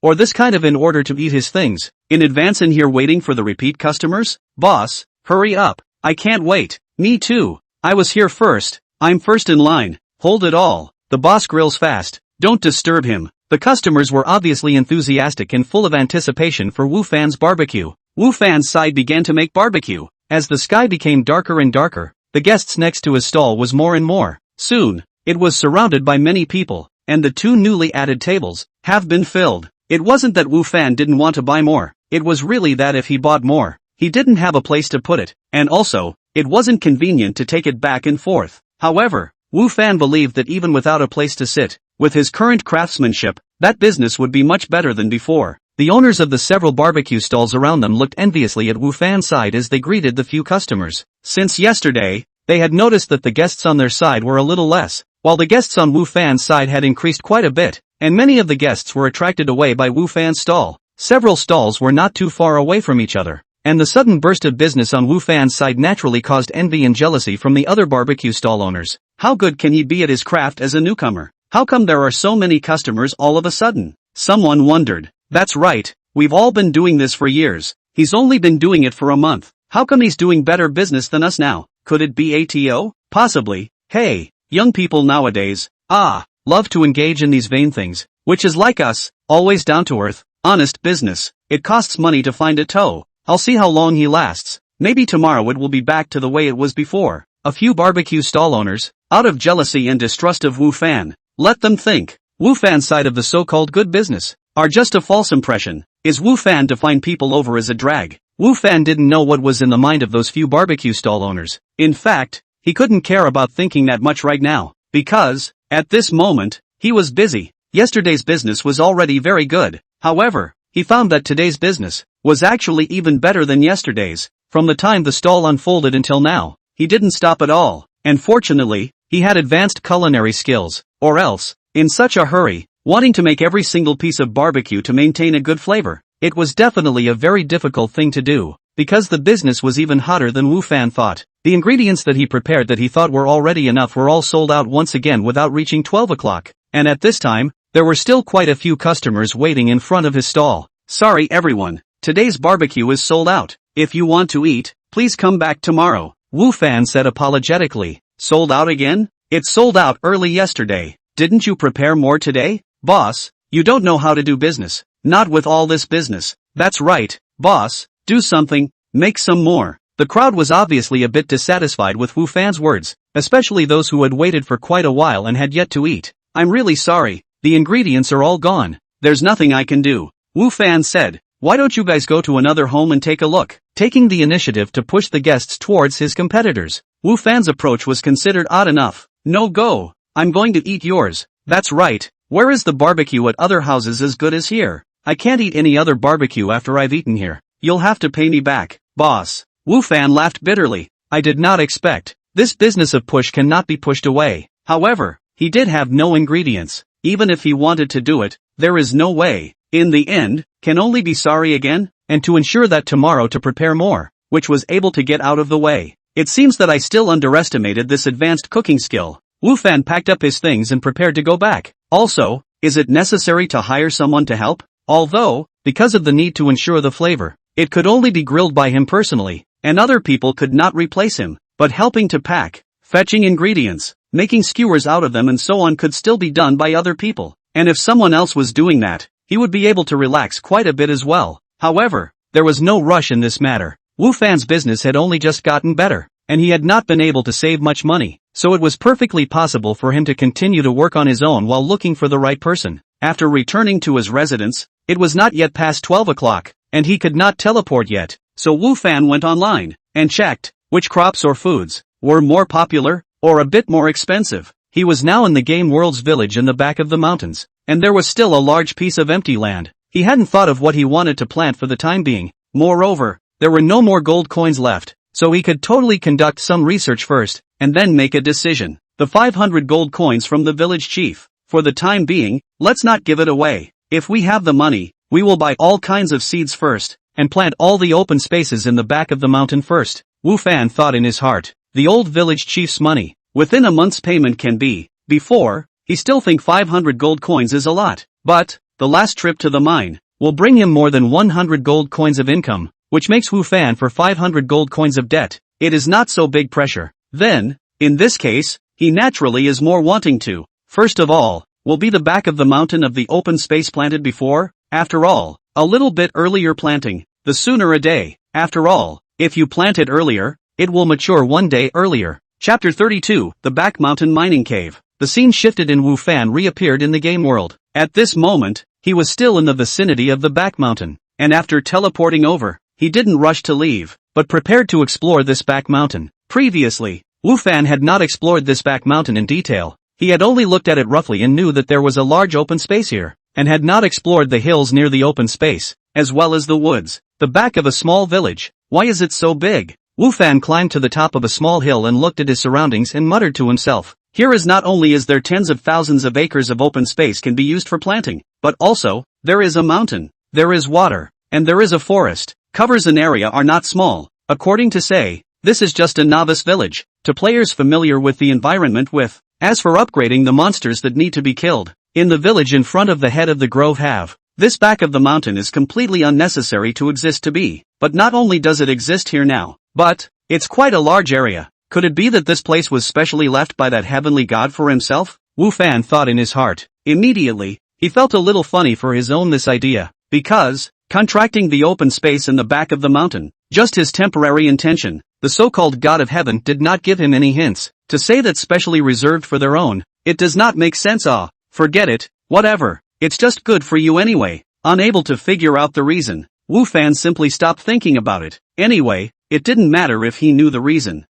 or this kind of in order to eat his things, in advance in here waiting for the repeat customers? Boss, hurry up, I can't wait, me too, I was here first, I'm first in line, hold it all, the boss grills fast, don't disturb him. The customers were obviously enthusiastic and full of anticipation for Wu Fan's barbecue. Wu Fan's side began to make barbecue. As the sky became darker and darker, the guests next to his stall was more and more. Soon, it was surrounded by many people, and the 2 newly added tables have been filled. It wasn't that Wu Fan didn't want to buy more, it was really that if he bought more, he didn't have a place to put it, and also, it wasn't convenient to take it back and forth. However, Wu Fan believed that even without a place to sit, with his current craftsmanship, that business would be much better than before. The owners of the several barbecue stalls around them looked enviously at Wu Fan's side as they greeted the few customers. Since yesterday, they had noticed that the guests on their side were a little less, while the guests on Wu Fan's side had increased quite a bit, and many of the guests were attracted away by Wu Fan's stall. Several stalls were not too far away from each other, and the sudden burst of business on Wu Fan's side naturally caused envy and jealousy from the other barbecue stall owners. How good can he be at his craft as a newcomer? How come there are so many customers all of a sudden? Someone wondered. That's right, we've all been doing this for years. He's only been doing it for a month. How come he's doing better business than us now? Could it be ATO? Possibly. Hey, young people nowadays, love to engage in these vain things, which is like us, always down to earth, honest business. It costs money to find a toe. I'll see how long he lasts. Maybe tomorrow it will be back to the way it was before. A few barbecue stall owners, out of jealousy and distrust of Wu Fan, let them think. Wu Fan's side of the so-called good business are just a false impression. Is Wu Fan to find people over as a drag? Wu Fan didn't know what was in the mind of those few barbecue stall owners. In fact, he couldn't care about thinking that much right now, because, at this moment, he was busy. Yesterday's business was already very good. However, he found that today's business was actually even better than yesterday's. From the time the stall unfolded until now, he didn't stop at all, and fortunately, he had advanced culinary skills, or else, in such a hurry, wanting to make every single piece of barbecue to maintain a good flavor, it was definitely a very difficult thing to do, because the business was even hotter than Wu Fan thought. The ingredients that he prepared that he thought were already enough were all sold out once again without reaching 12 o'clock, and at this time, there were still quite a few customers waiting in front of his stall. Sorry everyone, today's barbecue is sold out. If you want to eat, please come back tomorrow, Wu Fan said apologetically. Sold out again? It sold out early yesterday. Didn't you prepare more today? Boss, you don't know how to do business. Not with all this business. That's right, boss, do something, make some more. The crowd was obviously a bit dissatisfied with Wu Fan's words, especially those who had waited for quite a while and had yet to eat. I'm really sorry, the ingredients are all gone. There's nothing I can do, Wu Fan said. Why don't you guys go to another home and take a look? Taking the initiative to push the guests towards his competitors. Wu Fan's approach was considered odd enough. No go, I'm going to eat yours. That's right, where is the barbecue at other houses as good as here? I can't eat any other barbecue after I've eaten here. You'll have to pay me back, boss. Wu Fan laughed bitterly. I did not expect. This business of push cannot be pushed away. However, he did have no ingredients. Even if he wanted to do it, there is no way. In the end, can only be sorry again, and to ensure that tomorrow to prepare more, which was able to get out of the way. It seems that I still underestimated this advanced cooking skill. Wu Fan packed up his things and prepared to go back. Also, is it necessary to hire someone to help? Although, because of the need to ensure the flavor, it could only be grilled by him personally, and other people could not replace him, but helping to pack, fetching ingredients, making skewers out of them and so on could still be done by other people, and if someone else was doing that, he would be able to relax quite a bit as well. However, there was no rush in this matter. Wu Fan's business had only just gotten better, and he had not been able to save much money, so it was perfectly possible for him to continue to work on his own while looking for the right person. After returning to his residence, it was not yet past 12 o'clock, and he could not teleport yet, so Wu Fan went online, and checked, which crops or foods were more popular, or a bit more expensive. He was now in the game world's village in the back of the mountains, and there was still a large piece of empty land. He hadn't thought of what he wanted to plant for the time being. Moreover, there were no more gold coins left, so he could totally conduct some research first, and then make a decision. the 500 gold coins from the village chief. For the time being, let's not give it away. If we have the money, we will buy all kinds of seeds first, and plant all the open spaces in the back of the mountain first. Wu Fan thought in his heart. The old village chief's money, within a month's payment can be. Before, he still think 500 gold coins is a lot. But, the last trip to the mine, will bring him more than 100 gold coins of income, which makes Wu Fan for 500 gold coins of debt. It is not so big pressure. Then, in this case, he naturally is more wanting to. First of all, will be the back of the mountain of the open space planted before. After all, a little bit earlier planting, the sooner a day. After all, if you plant it earlier, it will mature one day earlier. Chapter 32, The Back Mountain Mining Cave. The scene shifted and Wu Fan reappeared in the game world. At this moment, he was still in the vicinity of the back mountain, and after teleporting over, he didn't rush to leave, but prepared to explore this back mountain. Previously, Wu Fan had not explored this back mountain in detail. He had only looked at it roughly and knew that there was a large open space here, and had not explored the hills near the open space, as well as the woods. The back of a small village. Why is it so big? Wu Fan climbed to the top of a small hill and looked at his surroundings and muttered to himself. Here is not only is there tens of thousands of acres of open space can be used for planting, but also, there is a mountain, there is water, and there is a forest. Covers an area are not small. According to say, this is just a novice village, to players familiar with the environment with. As for upgrading the monsters that need to be killed, in the village in front of the head of the grove have. This back of the mountain is completely unnecessary to exist to be. But not only does it exist here now, but, it's quite a large area. Could it be that this place was specially left by that heavenly god for himself? Wu Fan thought in his heart. Immediately, he felt a little funny for his own this idea, because, contracting the open space in the back of the mountain, just his temporary intention, the so-called god of heaven did not give him any hints, to say that specially reserved for their own. It does not make sense. Forget it, whatever, it's just good for you anyway. Unable to figure out the reason, Wu Fan simply stopped thinking about it. Anyway, it didn't matter if he knew the reason.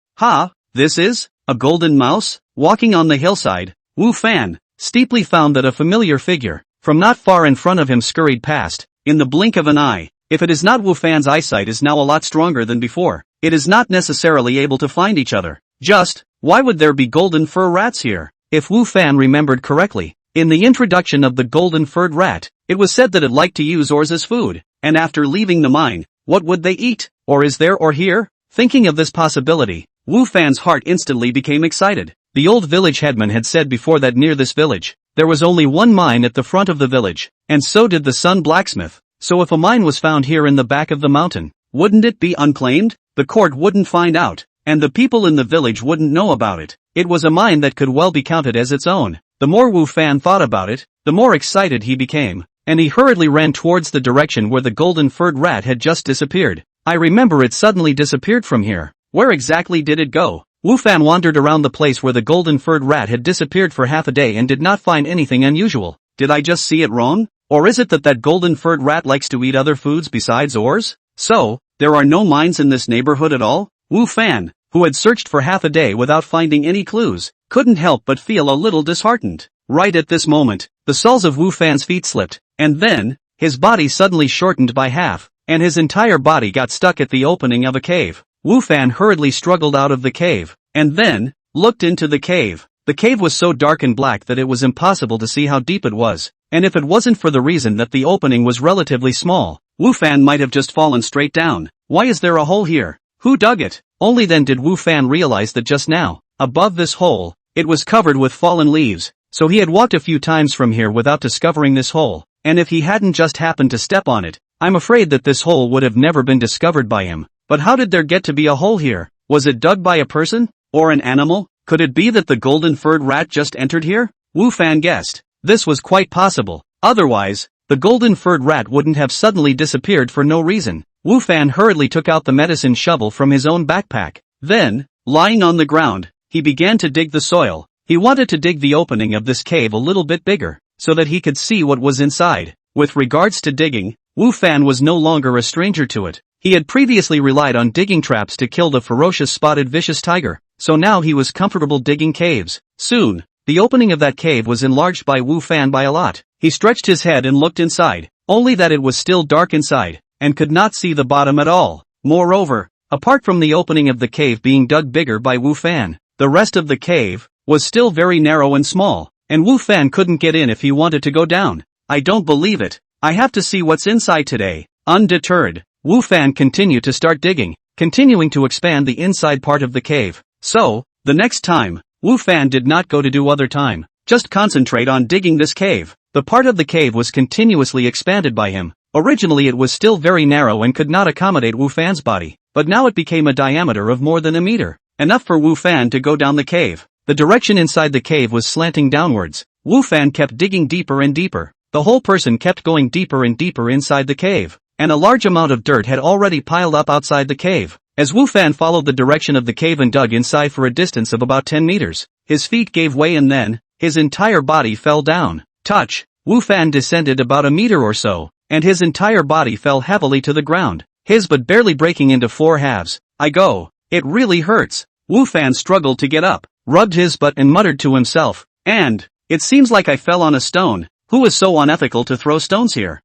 This is a golden mouse? Walking on the hillside, Wu Fan steeply found that a familiar figure, from not far in front of him scurried past, in the blink of an eye. If it is not, Wu Fan's eyesight is now a lot stronger than before. It is not necessarily able to find each other. Just, why would there be golden fur rats here? If Wu Fan remembered correctly, in the introduction of the golden furred rat, it was said that it liked to use ores as food, and after leaving the mine, what would they eat? Or is there ore here? Thinking of this possibility, Wu Fan's heart instantly became excited. The old village headman had said before that near this village, there was only one mine at the front of the village, and so did the Sun Blacksmith. So if a mine was found here in the back of the mountain, wouldn't it be unclaimed? The court wouldn't find out, and the people in the village wouldn't know about it. It was a mine that could well be counted as its own. The more Wu Fan thought about it, the more excited he became, and he hurriedly ran towards the direction where the golden furred rat had just disappeared. I remember it suddenly disappeared from here. Where exactly did it go? Wu Fan wandered around the place where the golden furred rat had disappeared for half a day and did not find anything unusual. Did I just see it wrong? Or is it that golden furred rat likes to eat other foods besides ores? So, there are no mines in this neighborhood at all? Wu Fan, who had searched for half a day without finding any clues, couldn't help but feel a little disheartened. Right at this moment, the soles of Wu Fan's feet slipped, and then, his body suddenly shortened by half, and his entire body got stuck at the opening of a cave. Wu Fan hurriedly struggled out of the cave, and then, looked into the cave. The cave was so dark and black that it was impossible to see how deep it was, and if it wasn't for the reason that the opening was relatively small, Wu Fan might have just fallen straight down. Why is there a hole here? Who dug it? Only then did Wu Fan realize that just now, above this hole, it was covered with fallen leaves, so he had walked a few times from here without discovering this hole, and if he hadn't just happened to step on it, I'm afraid that this hole would have never been discovered by him. But how did there get to be a hole here? Was it dug by a person? Or an animal? Could it be that the golden furred rat just entered here? Wu Fan guessed. This was quite possible. Otherwise, the golden furred rat wouldn't have suddenly disappeared for no reason. Wu Fan hurriedly took out the medicine shovel from his own backpack. Then, lying on the ground, he began to dig the soil. He wanted to dig the opening of this cave a little bit bigger, so that he could see what was inside. With regards to digging, Wu Fan was no longer a stranger to it. He had previously relied on digging traps to kill the ferocious spotted vicious tiger, so now he was comfortable digging caves. Soon, the opening of that cave was enlarged by Wu Fan by a lot. He stretched his head and looked inside, only that it was still dark inside, and could not see the bottom at all. Moreover, apart from the opening of the cave being dug bigger by Wu Fan, the rest of the cave was still very narrow and small, and Wu Fan couldn't get in if he wanted to go down. I don't believe it. I have to see what's inside today. Undeterred, Wu Fan continued to start digging, continuing to expand the inside part of the cave. So, the next time, Wu Fan did not go to do other time, just concentrate on digging this cave. The part of the cave was continuously expanded by him. Originally it was still very narrow and could not accommodate Wu Fan's body, but now it became a diameter of more than a meter, enough for Wu Fan to go down the cave. The direction inside the cave was slanting downwards. Wu Fan kept digging deeper and deeper. The whole person kept going deeper and deeper inside the cave, and a large amount of dirt had already piled up outside the cave. As Wu Fan followed the direction of the cave and dug inside for a distance of about 10 meters, his feet gave way and then, his entire body fell down. Touch! Wu Fan descended about a meter or so, and his entire body fell heavily to the ground, his but barely breaking into 4 halves. It really hurts. Wu Fan struggled to get up, rubbed his butt and muttered to himself, and, it seems like I fell on a stone. Who is so unethical to throw stones here?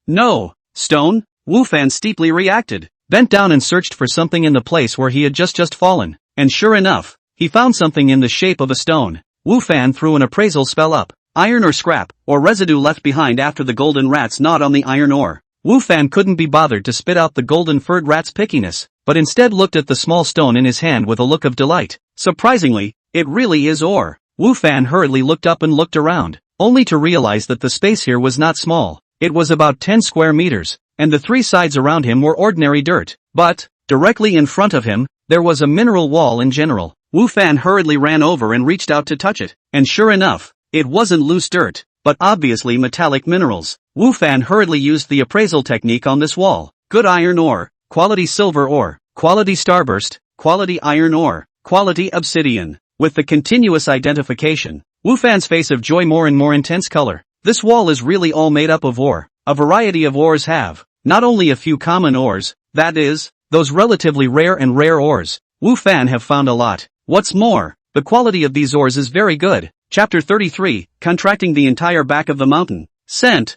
No. Stone? Wu Fan steeply reacted, bent down and searched for something in the place where he had just fallen, and sure enough, he found something in the shape of a stone. Wu Fan threw an appraisal spell up. Iron or scrap, or residue left behind after the golden rat's gnawed on the iron ore. Wu Fan couldn't be bothered to spit out the golden furred rat's pickiness, but instead looked at the small stone in his hand with a look of delight. Surprisingly, it really is ore. Wu Fan hurriedly looked up and looked around, only to realize that the space here was not small. It was about 10 square meters, and the 3 sides around him were ordinary dirt. But, directly in front of him, there was a mineral wall in general. Wu Fan hurriedly ran over and reached out to touch it, and sure enough, it wasn't loose dirt, but obviously metallic minerals. Wu Fan hurriedly used the appraisal technique on this wall. Good iron ore, quality silver ore, quality starburst, quality iron ore, quality obsidian. With the continuous identification, Wu Fan's face of joy more and more intense color. This wall is really all made up of ore. A variety of ores have, not only a few common ores, that is, those relatively rare and rare ores. Wu Fan have found a lot. What's more, the quality of these ores is very good. Chapter 33, Contracting the entire back of the mountain. Scent.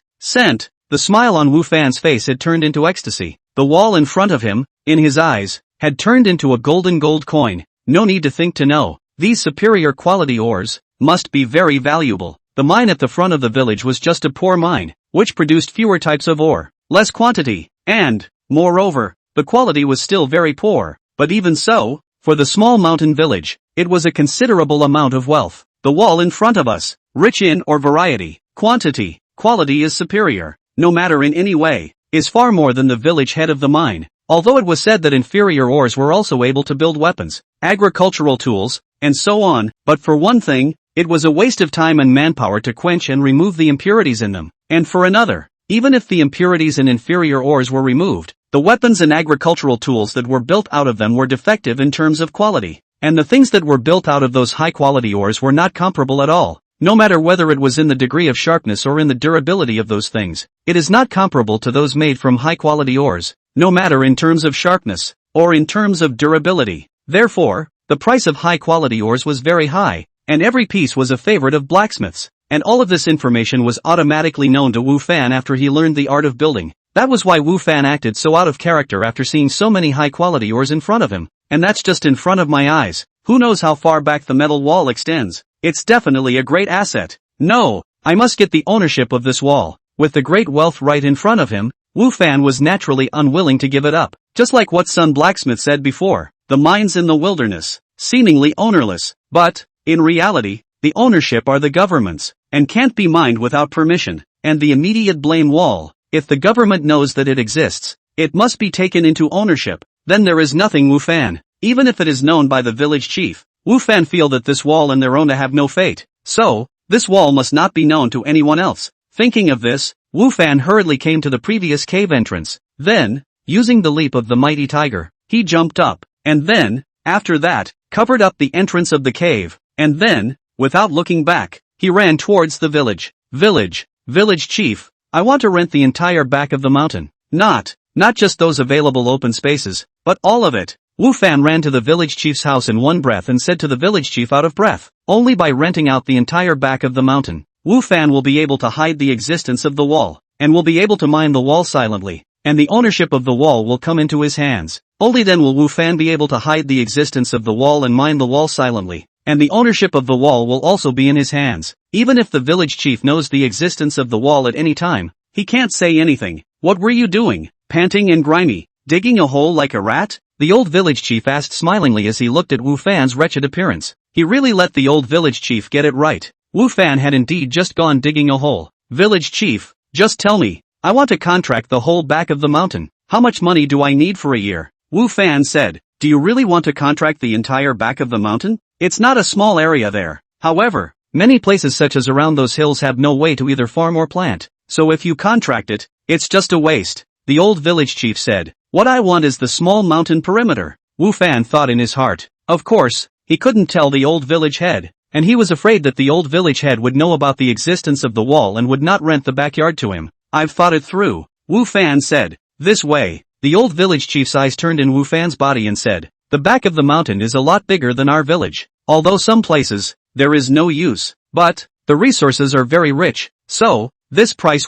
The smile on Wu Fan's face had turned into ecstasy. The wall in front of him, in his eyes, had turned into a golden gold coin. No need to think to know. These superior quality ores must be very valuable. The mine at the front of the village was just a poor mine, which produced fewer types of ore, less quantity, and, moreover, the quality was still very poor. But even so, for the small mountain village, it was a considerable amount of wealth. The wall in front of us, rich in ore variety, quantity, quality is superior, no matter in any way, is far more than the village head of the mine. Although it was said that inferior ores were also able to build weapons, agricultural tools, and so on, but for one thing, it was a waste of time and manpower to quench and remove the impurities in them, and for another, even if the impurities in inferior ores were removed, the weapons and agricultural tools that were built out of them were defective in terms of quality, and the things that were built out of those high-quality ores were not comparable at all, no matter whether it was in the degree of sharpness or in the durability of those things. It is not comparable to those made from high-quality ores, no matter in terms of sharpness, or in terms of durability. Therefore, the price of high-quality ores was very high, and every piece was a favorite of blacksmiths, and all of this information was automatically known to Wu Fan after he learned the art of building. That was why Wu Fan acted so out of character after seeing so many high-quality ores in front of him, and that's just in front of my eyes. Who knows how far back the metal wall extends? It's definitely a great asset. No, I must get the ownership of this wall. With the great wealth right in front of him, Wu Fan was naturally unwilling to give it up. Just like what Sun Blacksmith said before, the mines in the wilderness, seemingly ownerless, but, in reality, the ownership are the government's, and can't be mined without permission. And the immediate blame wall, if the government knows that it exists, it must be taken into ownership. Then there is nothing Wu Fan, even if it is known by the village chief. Wu Fan feel that this wall and their own to have no fate. So, this wall must not be known to anyone else. Thinking of this, Wu Fan hurriedly came to the previous cave entrance. Then, using the leap of the mighty tiger, he jumped up, and then, after that, covered up the entrance of the cave, and then, without looking back, he ran towards the village. Village chief, I want to rent the entire back of the mountain. Not just those available open spaces, but all of it. Wu Fan ran to the village chief's house in one breath and said to the village chief out of breath, only by renting out the entire back of the mountain, Wu Fan will be able to hide the existence of the wall, and will be able to mine the wall silently, and the ownership of the wall will come into his hands. Only then will Wu Fan be able to hide the existence of the wall and mine the wall silently. and the ownership of the wall will also be in his hands. Even if the village chief knows the existence of the wall at any time, he can't say anything. What were you doing, panting and grimy, digging a hole like a rat? The old village chief asked smilingly as he looked at Wu Fan's wretched appearance. He really let the old village chief get it right. Wu Fan had indeed just gone digging a hole. Village chief, just tell me, I want to contract the whole back of the mountain. How much money do I need for a year? Wu Fan said, do you really want to contract the entire back of the mountain? It's not a small area there. However, many places such as around those hills have no way to either farm or plant. So if you contract it, it's just a waste. The old village chief said, what I want is the small mountain perimeter. Wu Fan thought in his heart. Of course, he couldn't tell the old village head, and he was afraid that the old village head would know about the existence of the wall and would not rent the backyard to him. I've thought it through, Wu Fan said. This way. The old village chief's eyes turned in Wu Fan's body and said, the back of the mountain is a lot bigger than our village. Although some places, there is no use, but the resources are very rich, so this price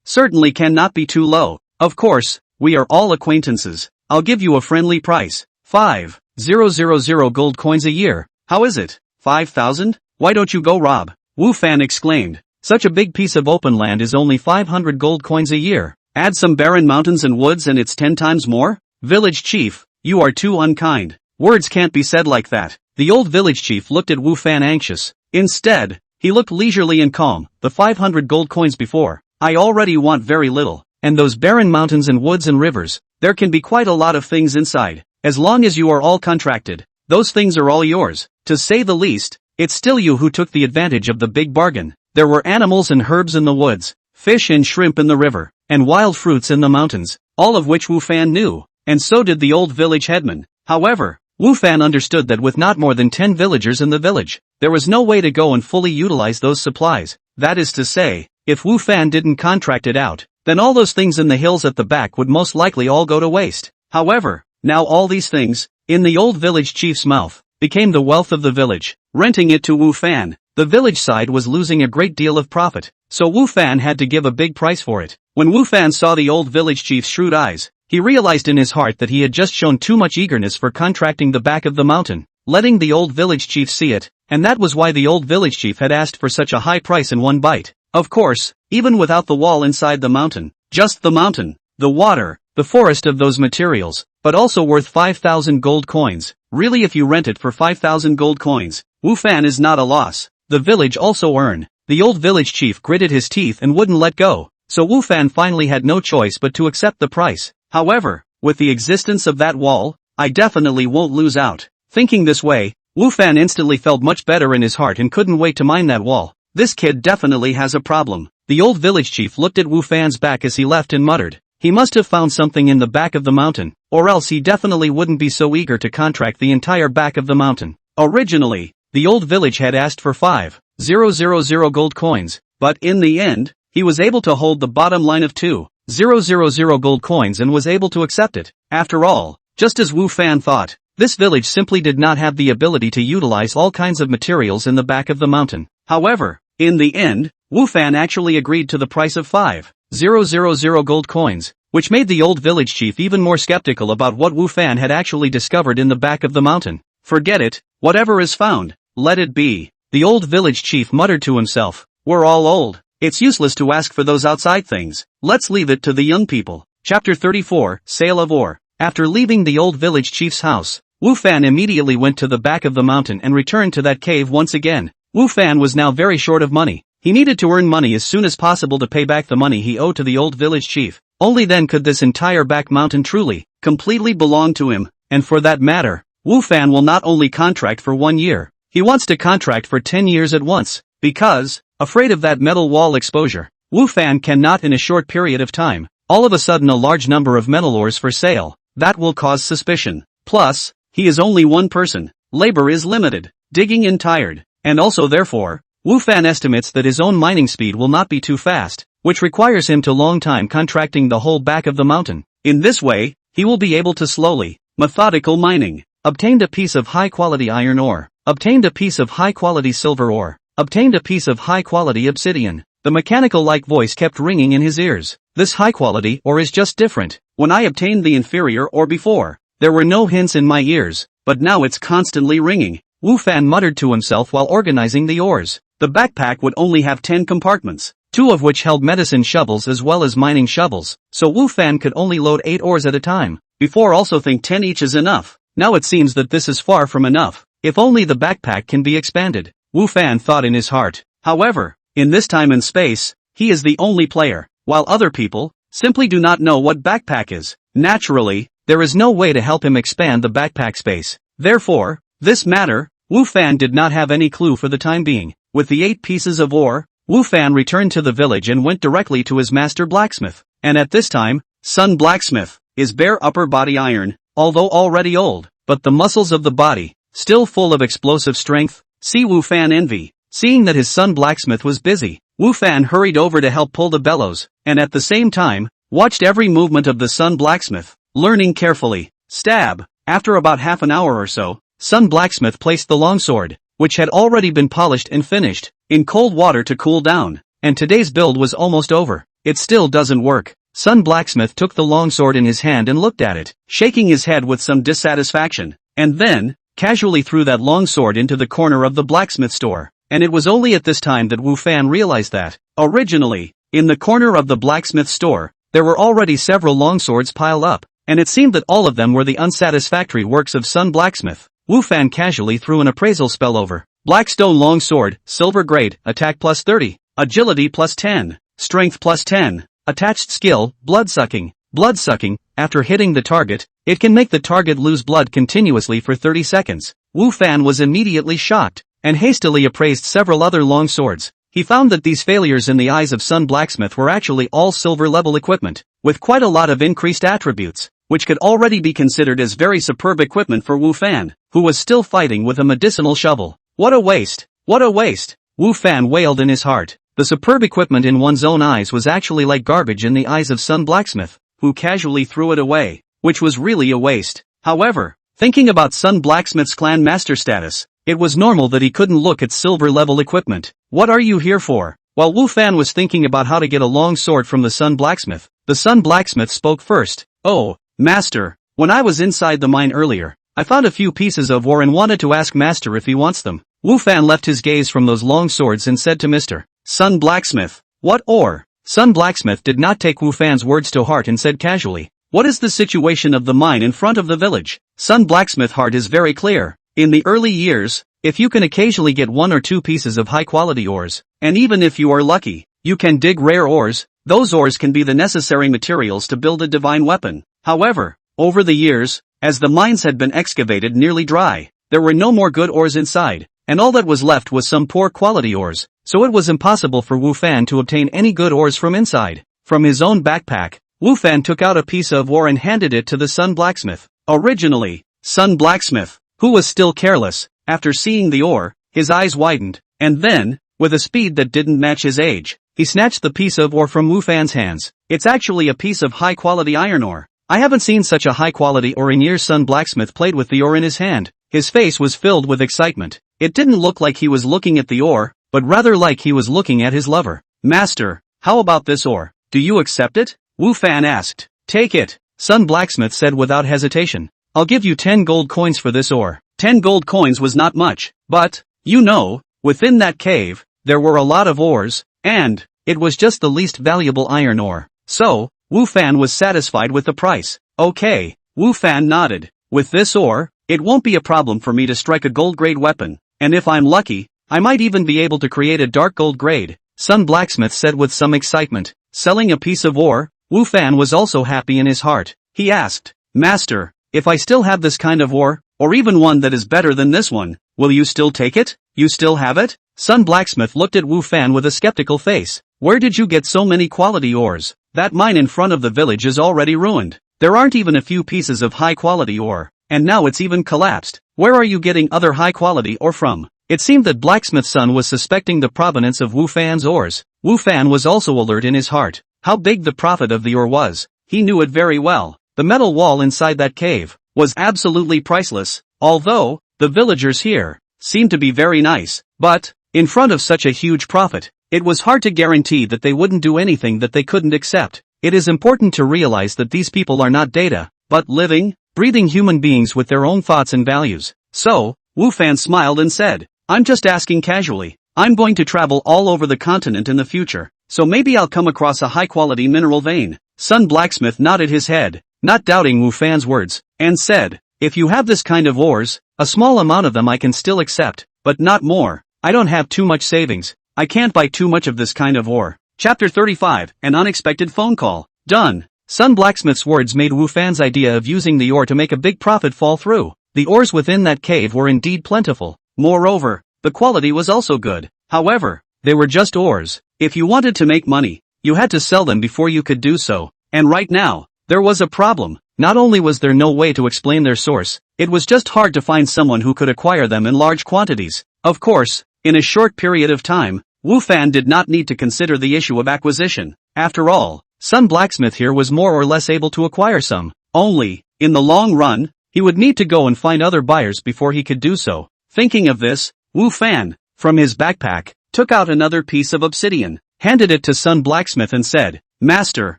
certainly cannot be too low. Of course, we are all acquaintances. I'll give you a friendly price. 5,000 gold coins a year. How is it? 5,000? Why don't you go rob? Wu Fan exclaimed. Such a big piece of open land is only 500 gold coins a year. Add some barren mountains and woods and it's 10 times more? Village chief, you are too unkind. Words can't be said like that. The old village chief looked at Wu Fan anxious. Instead, he looked leisurely and calm. The 500 gold coins before. I already want very little. And those barren mountains and woods and rivers, there can be quite a lot of things inside. As long as you are all contracted, those things are all yours. To say the least, it's still you who took the advantage of the big bargain. There were animals and herbs in the woods, fish and shrimp in the river, and wild fruits in the mountains, all of which Wu Fan knew, and so did the old village headman. However, Wu Fan understood that with not more than 10 villagers in the village, there was no way to go and fully utilize those supplies. That is to say, if Wu Fan didn't contract it out, then all those things in the hills at the back would most likely all go to waste. However, now all these things, in the old village chief's mouth, became the wealth of the village. Renting it to Wu Fan, the village side was losing a great deal of profit, so Wu Fan had to give a big price for it. When Wu Fan saw the old village chief's shrewd eyes, he realized in his heart that he had just shown too much eagerness for contracting the back of the mountain, letting the old village chief see it, and that was why the old village chief had asked for such a high price in one bite. Of course, even without the wall inside the mountain, just the mountain, the water, the forest of those materials, but also worth 5,000 gold coins. Really, if you rent it for 5,000 gold coins, Wu Fan is not a loss. The village also earn. The old village chief gritted his teeth and wouldn't let go, so Wu Fan finally had no choice but to accept the price. However, with the existence of that wall, I definitely won't lose out. Thinking this way, Wu Fan instantly felt much better in his heart and couldn't wait to mine that wall. This kid definitely has a problem. The old village chief looked at Wu Fan's back as he left and muttered, he must have found something in the back of the mountain, or else he definitely wouldn't be so eager to contract the entire back of the mountain. Originally, the old village had asked for 5,000 gold coins, but in the end, he was able to hold the bottom line of 2,000 gold coins and was able to accept it. After all, just as Wu Fan thought, this village simply did not have the ability to utilize all kinds of materials in the back of the mountain. However, in the end, Wu Fan actually agreed to the price of 5,000 gold coins, which made the old village chief even more skeptical about what Wu Fan had actually discovered in the back of the mountain. Forget it, whatever is found, let it be. The old village chief muttered to himself, we're all old, it's useless to ask for those outside things, let's leave it to the young people. Chapter 34, Sale of Ore. After leaving the old village chief's house, Wu Fan immediately went to the back of the mountain and returned to that cave once again. Wu Fan was now very short of money. He needed to earn money as soon as possible to pay back the money he owed to the old village chief. Only then could this entire back mountain truly, completely belong to him, and for that matter, Wu Fan will not only contract for 1 year, he wants to contract for 10 years at once, because, afraid of that metal wall exposure, Wu Fan cannot in a short period of time, all of a sudden a large number of metal ores for sale, that will cause suspicion. Plus, he is only one person, labor is limited, digging in tired, and also therefore, Wu Fan estimates that his own mining speed will not be too fast, which requires him to long time contracting the whole back of the mountain. In this way, he will be able to slowly, methodical mining, obtained a piece of high-quality iron ore, obtained a piece of high-quality silver ore, obtained a piece of high-quality obsidian. The mechanical-like voice kept ringing in his ears. This high-quality ore is just different. When I obtained the inferior ore before, there were no hints in my ears, but now it's constantly ringing. Wu Fan muttered to himself while organizing the ores. The backpack would only have 10 compartments, 2 of which held medicine shovels as well as mining shovels, so Wu Fan could only load 8 ores at a time. Before also think 10 each is enough. Now it seems that this is far from enough. If only the backpack can be expanded, Wu Fan thought in his heart. However, in this time and space, he is the only player, while other people simply do not know what backpack is. Naturally, there is no way to help him expand the backpack space. Therefore, this matter, Wu Fan did not have any clue for the time being. With the 8 pieces of ore, Wu Fan returned to the village and went directly to his master blacksmith. And at this time, Sun Blacksmith, his bare upper body iron, although already old, but the muscles of the body, still full of explosive strength. See Wu Fan envy. Seeing that his son blacksmith was busy, Wu Fan hurried over to help pull the bellows, and at the same time, watched every movement of the Sun Blacksmith, learning carefully. Stab! After about half an hour or so, Sun Blacksmith placed the longsword, which had already been polished and finished, in cold water to cool down, and today's build was almost over. It still doesn't work. Sun Blacksmith took the longsword in his hand and looked at it, shaking his head with some dissatisfaction, and then, casually threw that longsword into the corner of the blacksmith store. And it was only at this time that Wu Fan realized that, originally, in the corner of the blacksmith store, there were already several longswords piled up, and it seemed that all of them were the unsatisfactory works of Sun Blacksmith. Wu Fan casually threw an appraisal spell over. Blackstone longsword, silver grade, attack plus 30, agility plus 10, strength plus 10, attached skill, blood-sucking. Blood-sucking, after hitting the target, it can make the target lose blood continuously for 30 seconds. Wu Fan was immediately shocked, and hastily appraised several other long swords. He found that these failures in the eyes of Sun Blacksmith were actually all silver-level equipment, with quite a lot of increased attributes, which could already be considered as very superb equipment for Wu Fan, who was still fighting with a medicinal shovel. What a waste! What a waste! Wu Fan wailed in his heart. The superb equipment in one's own eyes was actually like garbage in the eyes of Sun Blacksmith, who casually threw it away, which was really a waste. However, thinking about Sun Blacksmith's clan master status, it was normal that he couldn't look at silver-level equipment. What are you here for? While Wu Fan was thinking about how to get a long sword from the Sun Blacksmith, the Sun Blacksmith spoke first. Oh, Master, when I was inside the mine earlier, I found a few pieces of ore and wanted to ask Master if he wants them. Wu Fan left his gaze from those long swords and said to Mr. Sun Blacksmith, what ore? Sun Blacksmith did not take Wu Fan's words to heart and said casually, what is the situation of the mine in front of the village? Sun Blacksmith heart is very clear. In the early years, if you can occasionally get 1 or 2 pieces of high-quality ores, and even if you are lucky, you can dig rare ores, those ores can be the necessary materials to build a divine weapon. However, over the years, as the mines had been excavated nearly dry, there were no more good ores inside, and all that was left was some poor quality ores, so it was impossible for Wu Fan to obtain any good ores from inside. From his own backpack, Wu Fan took out a piece of ore and handed it to the Sun Blacksmith. Originally, Sun Blacksmith, who was still careless, after seeing the ore, his eyes widened, and then, with a speed that didn't match his age, he snatched the piece of ore from Wu Fan's hands. It's actually a piece of high-quality iron ore. I haven't seen such a high-quality ore in years. Sun Blacksmith played with the ore in his hand. His face was filled with excitement. It didn't look like he was looking at the ore, but rather like he was looking at his lover. Master, how about this ore? Do you accept it? Wu Fan asked. Take it, Sun Blacksmith said without hesitation. I'll give you 10 gold coins for this ore. 10 gold coins was not much, but, you know, within that cave, there were a lot of ores, and it was just the least valuable iron ore. So, Wu Fan was satisfied with the price. Okay, Wu Fan nodded. With this ore, it won't be a problem for me to strike a gold grade weapon, and if I'm lucky, I might even be able to create a dark gold grade, Sun Blacksmith said with some excitement. Selling a piece of ore, Wu Fan was also happy in his heart. He asked, Master, if I still have this kind of ore, or even one that is better than this one, will you still take it? You still have it? Sun Blacksmith looked at Wu Fan with a skeptical face. Where did you get so many quality ores? That mine in front of the village is already ruined. There aren't even a few pieces of high quality ore, and now it's even collapsed. Where are you getting other high quality ore from? It seemed that Blacksmith's son was suspecting the provenance of Wu Fan's ores. Wu Fan was also alert in his heart. How big the profit of the ore was, he knew it very well. The metal wall inside that cave was absolutely priceless, although the villagers here seemed to be very nice, but in front of such a huge profit, it was hard to guarantee that they wouldn't do anything that they couldn't accept. It is important to realize that these people are not data, but living, breathing human beings with their own thoughts and values. So, Wu Fan smiled and said, I'm just asking casually. I'm going to travel all over the continent in the future, so maybe I'll come across a high-quality mineral vein. Sun Blacksmith nodded his head, not doubting Wu Fan's words, and said, if you have this kind of ores, a small amount of them I can still accept, but not more. I don't have too much savings. I can't buy too much of this kind of ore. Chapter 35, An Unexpected Phone Call. Done. Sun Blacksmith's words made Wu Fan's idea of using the ore to make a big profit fall through. The ores within that cave were indeed plentiful. Moreover, the quality was also good. However, they were just ores. If you wanted to make money, you had to sell them before you could do so. And right now, there was a problem. Not only was there no way to explain their source, it was just hard to find someone who could acquire them in large quantities. Of course, in a short period of time, Wu Fan did not need to consider the issue of acquisition. After all, Sun Blacksmith here was more or less able to acquire some. Only, in the long run, he would need to go and find other buyers before he could do so. Thinking of this, Wu Fan, from his backpack, took out another piece of obsidian, handed it to Sun Blacksmith and said, Master,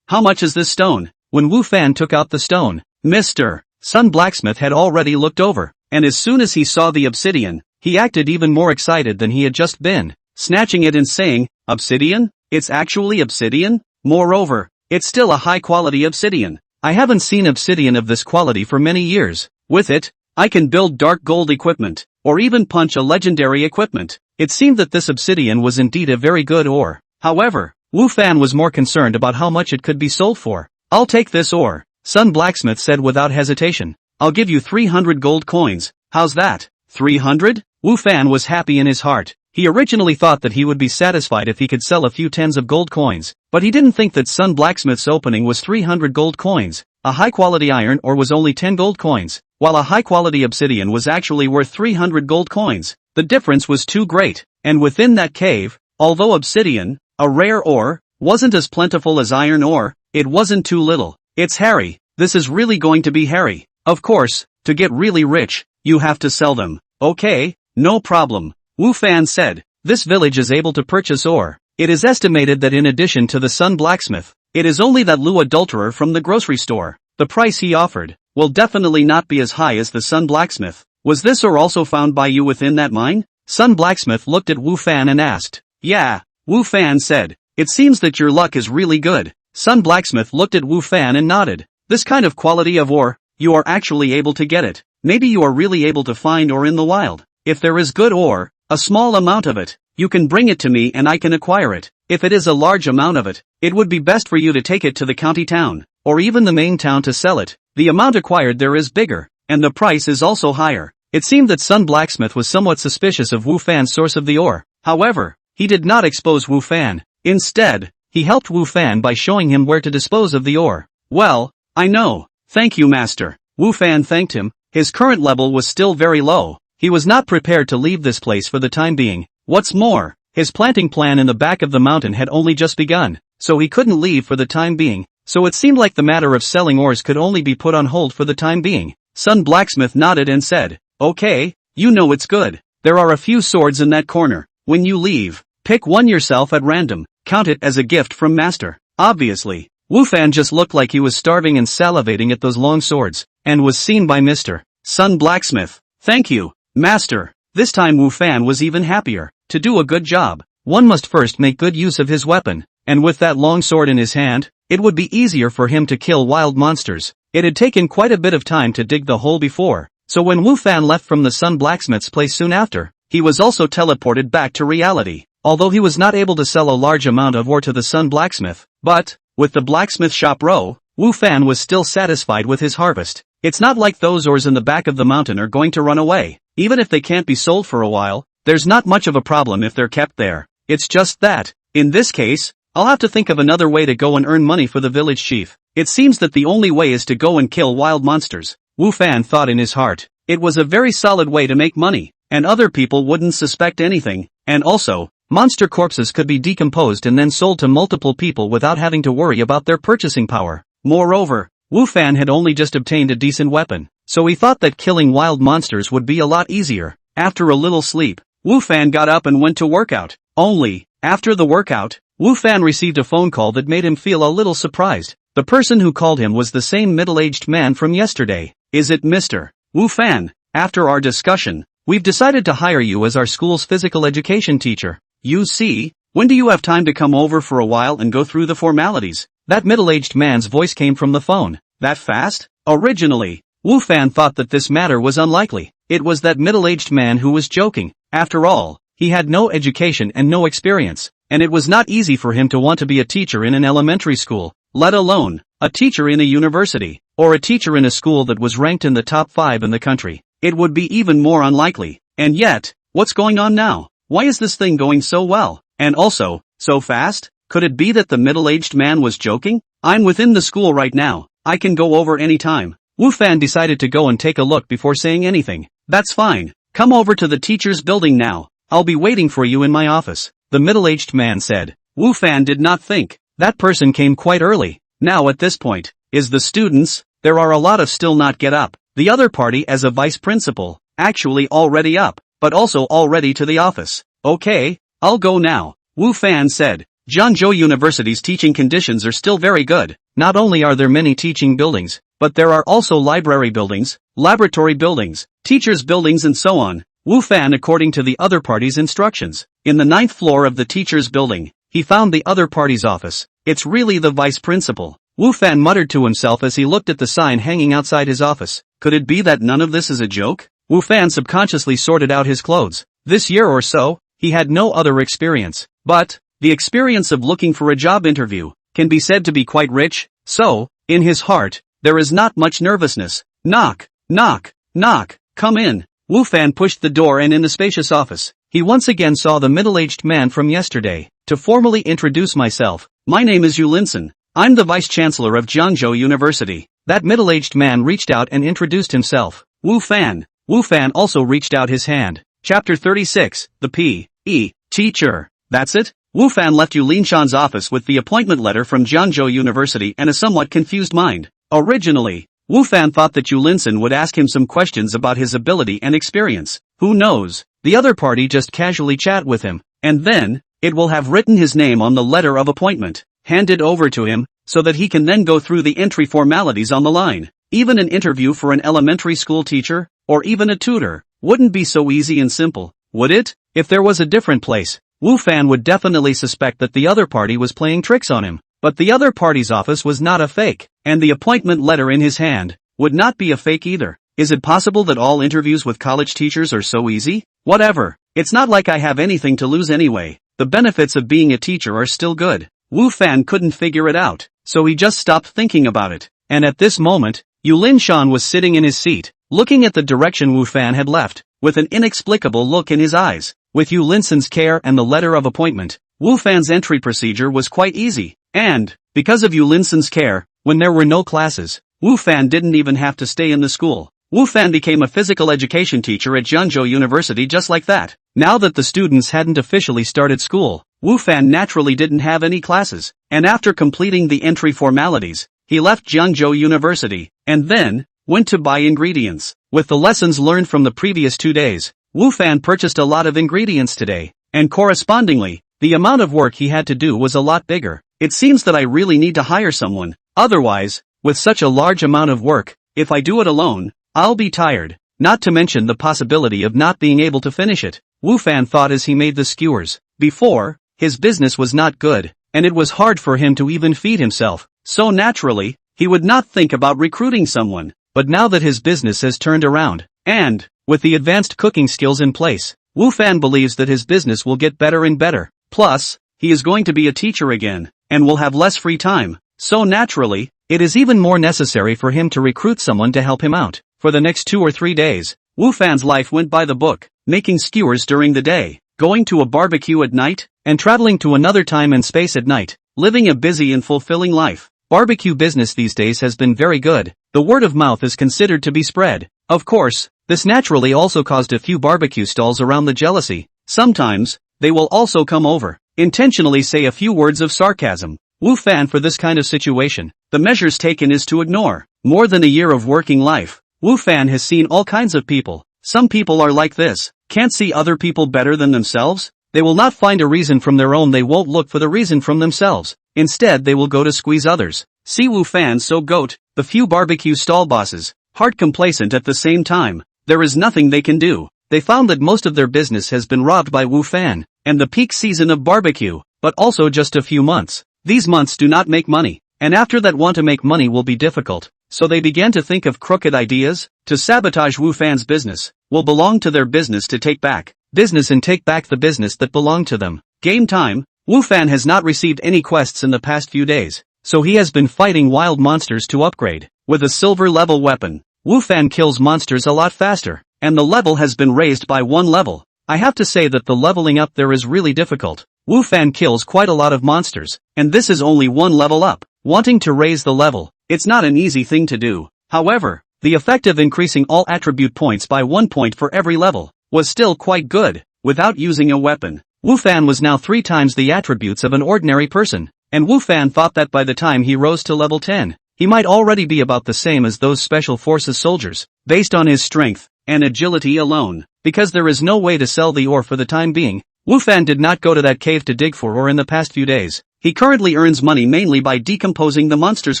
how much is this stone? When Wu Fan took out the stone, Mr. Sun Blacksmith had already looked over, and as soon as he saw the obsidian, he acted even more excited than he had just been, snatching it and saying, Obsidian? It's actually obsidian? Moreover, it's still a high-quality obsidian. I haven't seen obsidian of this quality for many years. With it, I can build dark gold equipment, or even punch a legendary equipment. It seemed that this obsidian was indeed a very good ore. However, Wu Fan was more concerned about how much it could be sold for. I'll take this ore, Sun Blacksmith said without hesitation. I'll give you 300 gold coins. How's that? 300? Wu Fan was happy in his heart. He originally thought that he would be satisfied if he could sell a few tens of gold coins, but he didn't think that Sun Blacksmith's opening was 300 gold coins. A high-quality iron ore was only 10 gold coins, while a high-quality obsidian was actually worth 300 gold coins. The difference was too great, and within that cave, although obsidian, a rare ore, wasn't as plentiful as iron ore, it wasn't too little. It's hairy. This is really going to be hairy. Of course, to get really rich, you have to sell them. Okay, no problem. Wu Fan said, this village is able to purchase ore. It is estimated that in addition to the Sun Blacksmith, it is only that Lu adulterer from the grocery store. The price he offered will definitely not be as high as the Sun Blacksmith. Was this ore also found by you within that mine? Sun Blacksmith looked at Wu Fan and asked. Yeah, Wu Fan said. It seems that your luck is really good. Sun Blacksmith looked at Wu Fan and nodded. This kind of quality of ore, you are actually able to get it. Maybe you are really able to find ore in the wild. If there is good ore, a small amount of it, you can bring it to me and I can acquire it. If it is a large amount of it, it would be best for you to take it to the county town, or even the main town to sell it. The amount acquired there is bigger, and the price is also higher. It seemed that Sun Blacksmith was somewhat suspicious of Wu Fan's source of the ore. However, he did not expose Wu Fan. Instead, he helped Wu Fan by showing him where to dispose of the ore. Well, I know. Thank you, master. Wu Fan thanked him. His current level was still very low. He was not prepared to leave this place for the time being. What's more, his planting plan in the back of the mountain had only just begun, so he couldn't leave for the time being. So it seemed like the matter of selling ores could only be put on hold for the time being. Sun Blacksmith nodded and said, okay, you know it's good. There are a few swords in that corner. When you leave, pick one yourself at random. Count it as a gift from master. Obviously, Wu Fan just looked like he was starving and salivating at those long swords, and was seen by Mr. Sun Blacksmith. Thank you, master. This time Wu Fan was even happier. To do a good job, one must first make good use of his weapon, and with that long sword in his hand, it would be easier for him to kill wild monsters. It had taken quite a bit of time to dig the hole before, so when Wu Fan left from the Sun Blacksmith's place soon after, he was also teleported back to reality. Although he was not able to sell a large amount of ore to the Sun Blacksmith, but, with the blacksmith shop row, Wu Fan was still satisfied with his harvest. It's not like those ores in the back of the mountain are going to run away. Even if they can't be sold for a while, there's not much of a problem if they're kept there. It's just that, in this case, I'll have to think of another way to go and earn money for the village chief. It seems that the only way is to go and kill wild monsters. Wu Fan thought in his heart. It was a very solid way to make money, and other people wouldn't suspect anything, and also, monster corpses could be decomposed and then sold to multiple people without having to worry about their purchasing power. Moreover, Wu Fan had only just obtained a decent weapon, so he thought that killing wild monsters would be a lot easier. After a little sleep, Wu Fan got up and went to work out. Only, after the workout, Wu Fan received a phone call that made him feel a little surprised. The person who called him was the same middle-aged man from yesterday. Is it Mr. Wu Fan? After our discussion, we've decided to hire you as our school's physical education teacher. You see, when do you have time to come over for a while and go through the formalities? That middle-aged man's voice came from the phone. That fast? Originally, Wu Fan thought that this matter was unlikely. It was that middle-aged man who was joking. After all, he had no education and no experience, and it was not easy for him to want to be a teacher in an elementary school, let alone a teacher in a university, or a teacher in a school that was ranked in the top 5 in the country. It would be even more unlikely. And yet, what's going on now? Why is this thing going so well? And also, so fast? Could it be that the middle-aged man was joking? I'm within the school right now. I can go over any time. Wu Fan decided to go and take a look before saying anything. That's fine. Come over to the teacher's building now. I'll be waiting for you in my office, the middle-aged man said. Wu Fan did not think. That person came quite early. Now at this point, is the students, there are a lot of still not get up. The other party as a vice principal, actually already up, but also already to the office. Okay, I'll go now, Wu Fan said. Zhangzhou University's teaching conditions are still very good. Not only are there many teaching buildings, but there are also library buildings, laboratory buildings, teachers' buildings and so on. Wu Fan according to the other party's instructions. In the 9th floor of the teacher's building, he found the other party's office. It's really the vice principal. Wu Fan muttered to himself as he looked at the sign hanging outside his office. Could it be that none of this is a joke? Wu Fan subconsciously sorted out his clothes. This year or so, he had no other experience. But the experience of looking for a job interview can be said to be quite rich. So, in his heart, there is not much nervousness. Knock, knock, knock, come in. Wu Fan pushed the door and in the spacious office, he once again saw the middle-aged man from yesterday. To formally introduce myself, my name is Yu Linson. I'm the vice-chancellor of Zhangzhou University. That middle-aged man reached out and introduced himself. Wu Fan. Wu Fan also reached out his hand. Chapter 36, the P.E. Teacher. That's it? Wu Fan left Yu Linshan's office with the appointment letter from Zhangzhou University and a somewhat confused mind. Originally, Wu Fan thought that Yu Linson would ask him some questions about his ability and experience. Who knows? The other party just casually chat with him, and then, it will have written his name on the letter of appointment, handed over to him, so that he can then go through the entry formalities on the line. Even an interview for an elementary school teacher, or even a tutor, wouldn't be so easy and simple, would it? If there was a different place, Wu Fan would definitely suspect that the other party was playing tricks on him. But the other party's office was not a fake, and the appointment letter in his hand would not be a fake either. Is it possible that all interviews with college teachers are so easy? Whatever. It's not like I have anything to lose anyway. The benefits of being a teacher are still good. Wu Fan couldn't figure it out, so he just stopped thinking about it. And at this moment, Yu Linshan was sitting in his seat, looking at the direction Wu Fan had left, with an inexplicable look in his eyes. With Yu Linson's care and the letter of appointment, Wu Fan's entry procedure was quite easy. And, because of Yu Linson's care, when there were no classes, Wu Fan didn't even have to stay in the school. Wu Fan became a physical education teacher at Zhangzhou University just like that. Now that the students hadn't officially started school, Wu Fan naturally didn't have any classes, and after completing the entry formalities, he left Zhangzhou University, and then, went to buy ingredients. With the lessons learned from the previous 2 days, Wu Fan purchased a lot of ingredients today, and correspondingly, the amount of work he had to do was a lot bigger. It seems that I really need to hire someone. Otherwise, with such a large amount of work, if I do it alone, I'll be tired. Not to mention the possibility of not being able to finish it, Wu Fan thought as he made the skewers. Before, his business was not good, and it was hard for him to even feed himself. So naturally, he would not think about recruiting someone. But now that his business has turned around, and, with the advanced cooking skills in place, Wu Fan believes that his business will get better and better. Plus, he is going to be a teacher again, and will have less free time. So naturally, it is even more necessary for him to recruit someone to help him out. For the next 2 or 3 days, Wu Fan's life went by the book, making skewers during the day, going to a barbecue at night, and traveling to another time and space at night, living a busy and fulfilling life. Barbecue business these days has been very good. The word of mouth is considered to be spread. Of course, this naturally also caused a few barbecue stalls around the jealousy. Sometimes, they will also come over, intentionally say a few words of sarcasm. Wu Fan for this kind of situation, the measures taken is to ignore. More than a year of working life, Wu Fan has seen all kinds of people. Some people are like this, can't see other people better than themselves. They will not find a reason from their own, they won't look for the reason from themselves. Instead they will go to squeeze others. See Wu Fan so goat, the few barbecue stall bosses, heart complacent at the same time. There is nothing they can do. they found that most of their business has been robbed by Wu Fan, and the peak season of barbecue, but also just a few months. These months do not make money, and after that want to make money will be difficult, so they began to think of crooked ideas, to sabotage Wu Fan's business, will belong to their business to take back business and take back the business that belonged to them. Game time. Wu Fan has not received any quests in the past few days, so he has been fighting wild monsters to upgrade. With a silver level weapon, Wu Fan kills monsters a lot faster, and the level has been raised by 1 level. I have to say that the leveling up there is really difficult. Wu Fan kills quite a lot of monsters, and this is only 1 level up. Wanting to raise the level, it's not an easy thing to do. However, the effect of increasing all attribute points by 1 point for every level was still quite good. Without using a weapon, Wu Fan was now 3 times the attributes of an ordinary person, and Wu Fan thought that by the time he rose to level 10, he might already be about the same as those special forces soldiers, based on his strength and agility alone. Because there is no way to sell the ore for the time being, Wu Fan did not go to that cave to dig for ore in the past few days. He currently earns money mainly by decomposing the monster's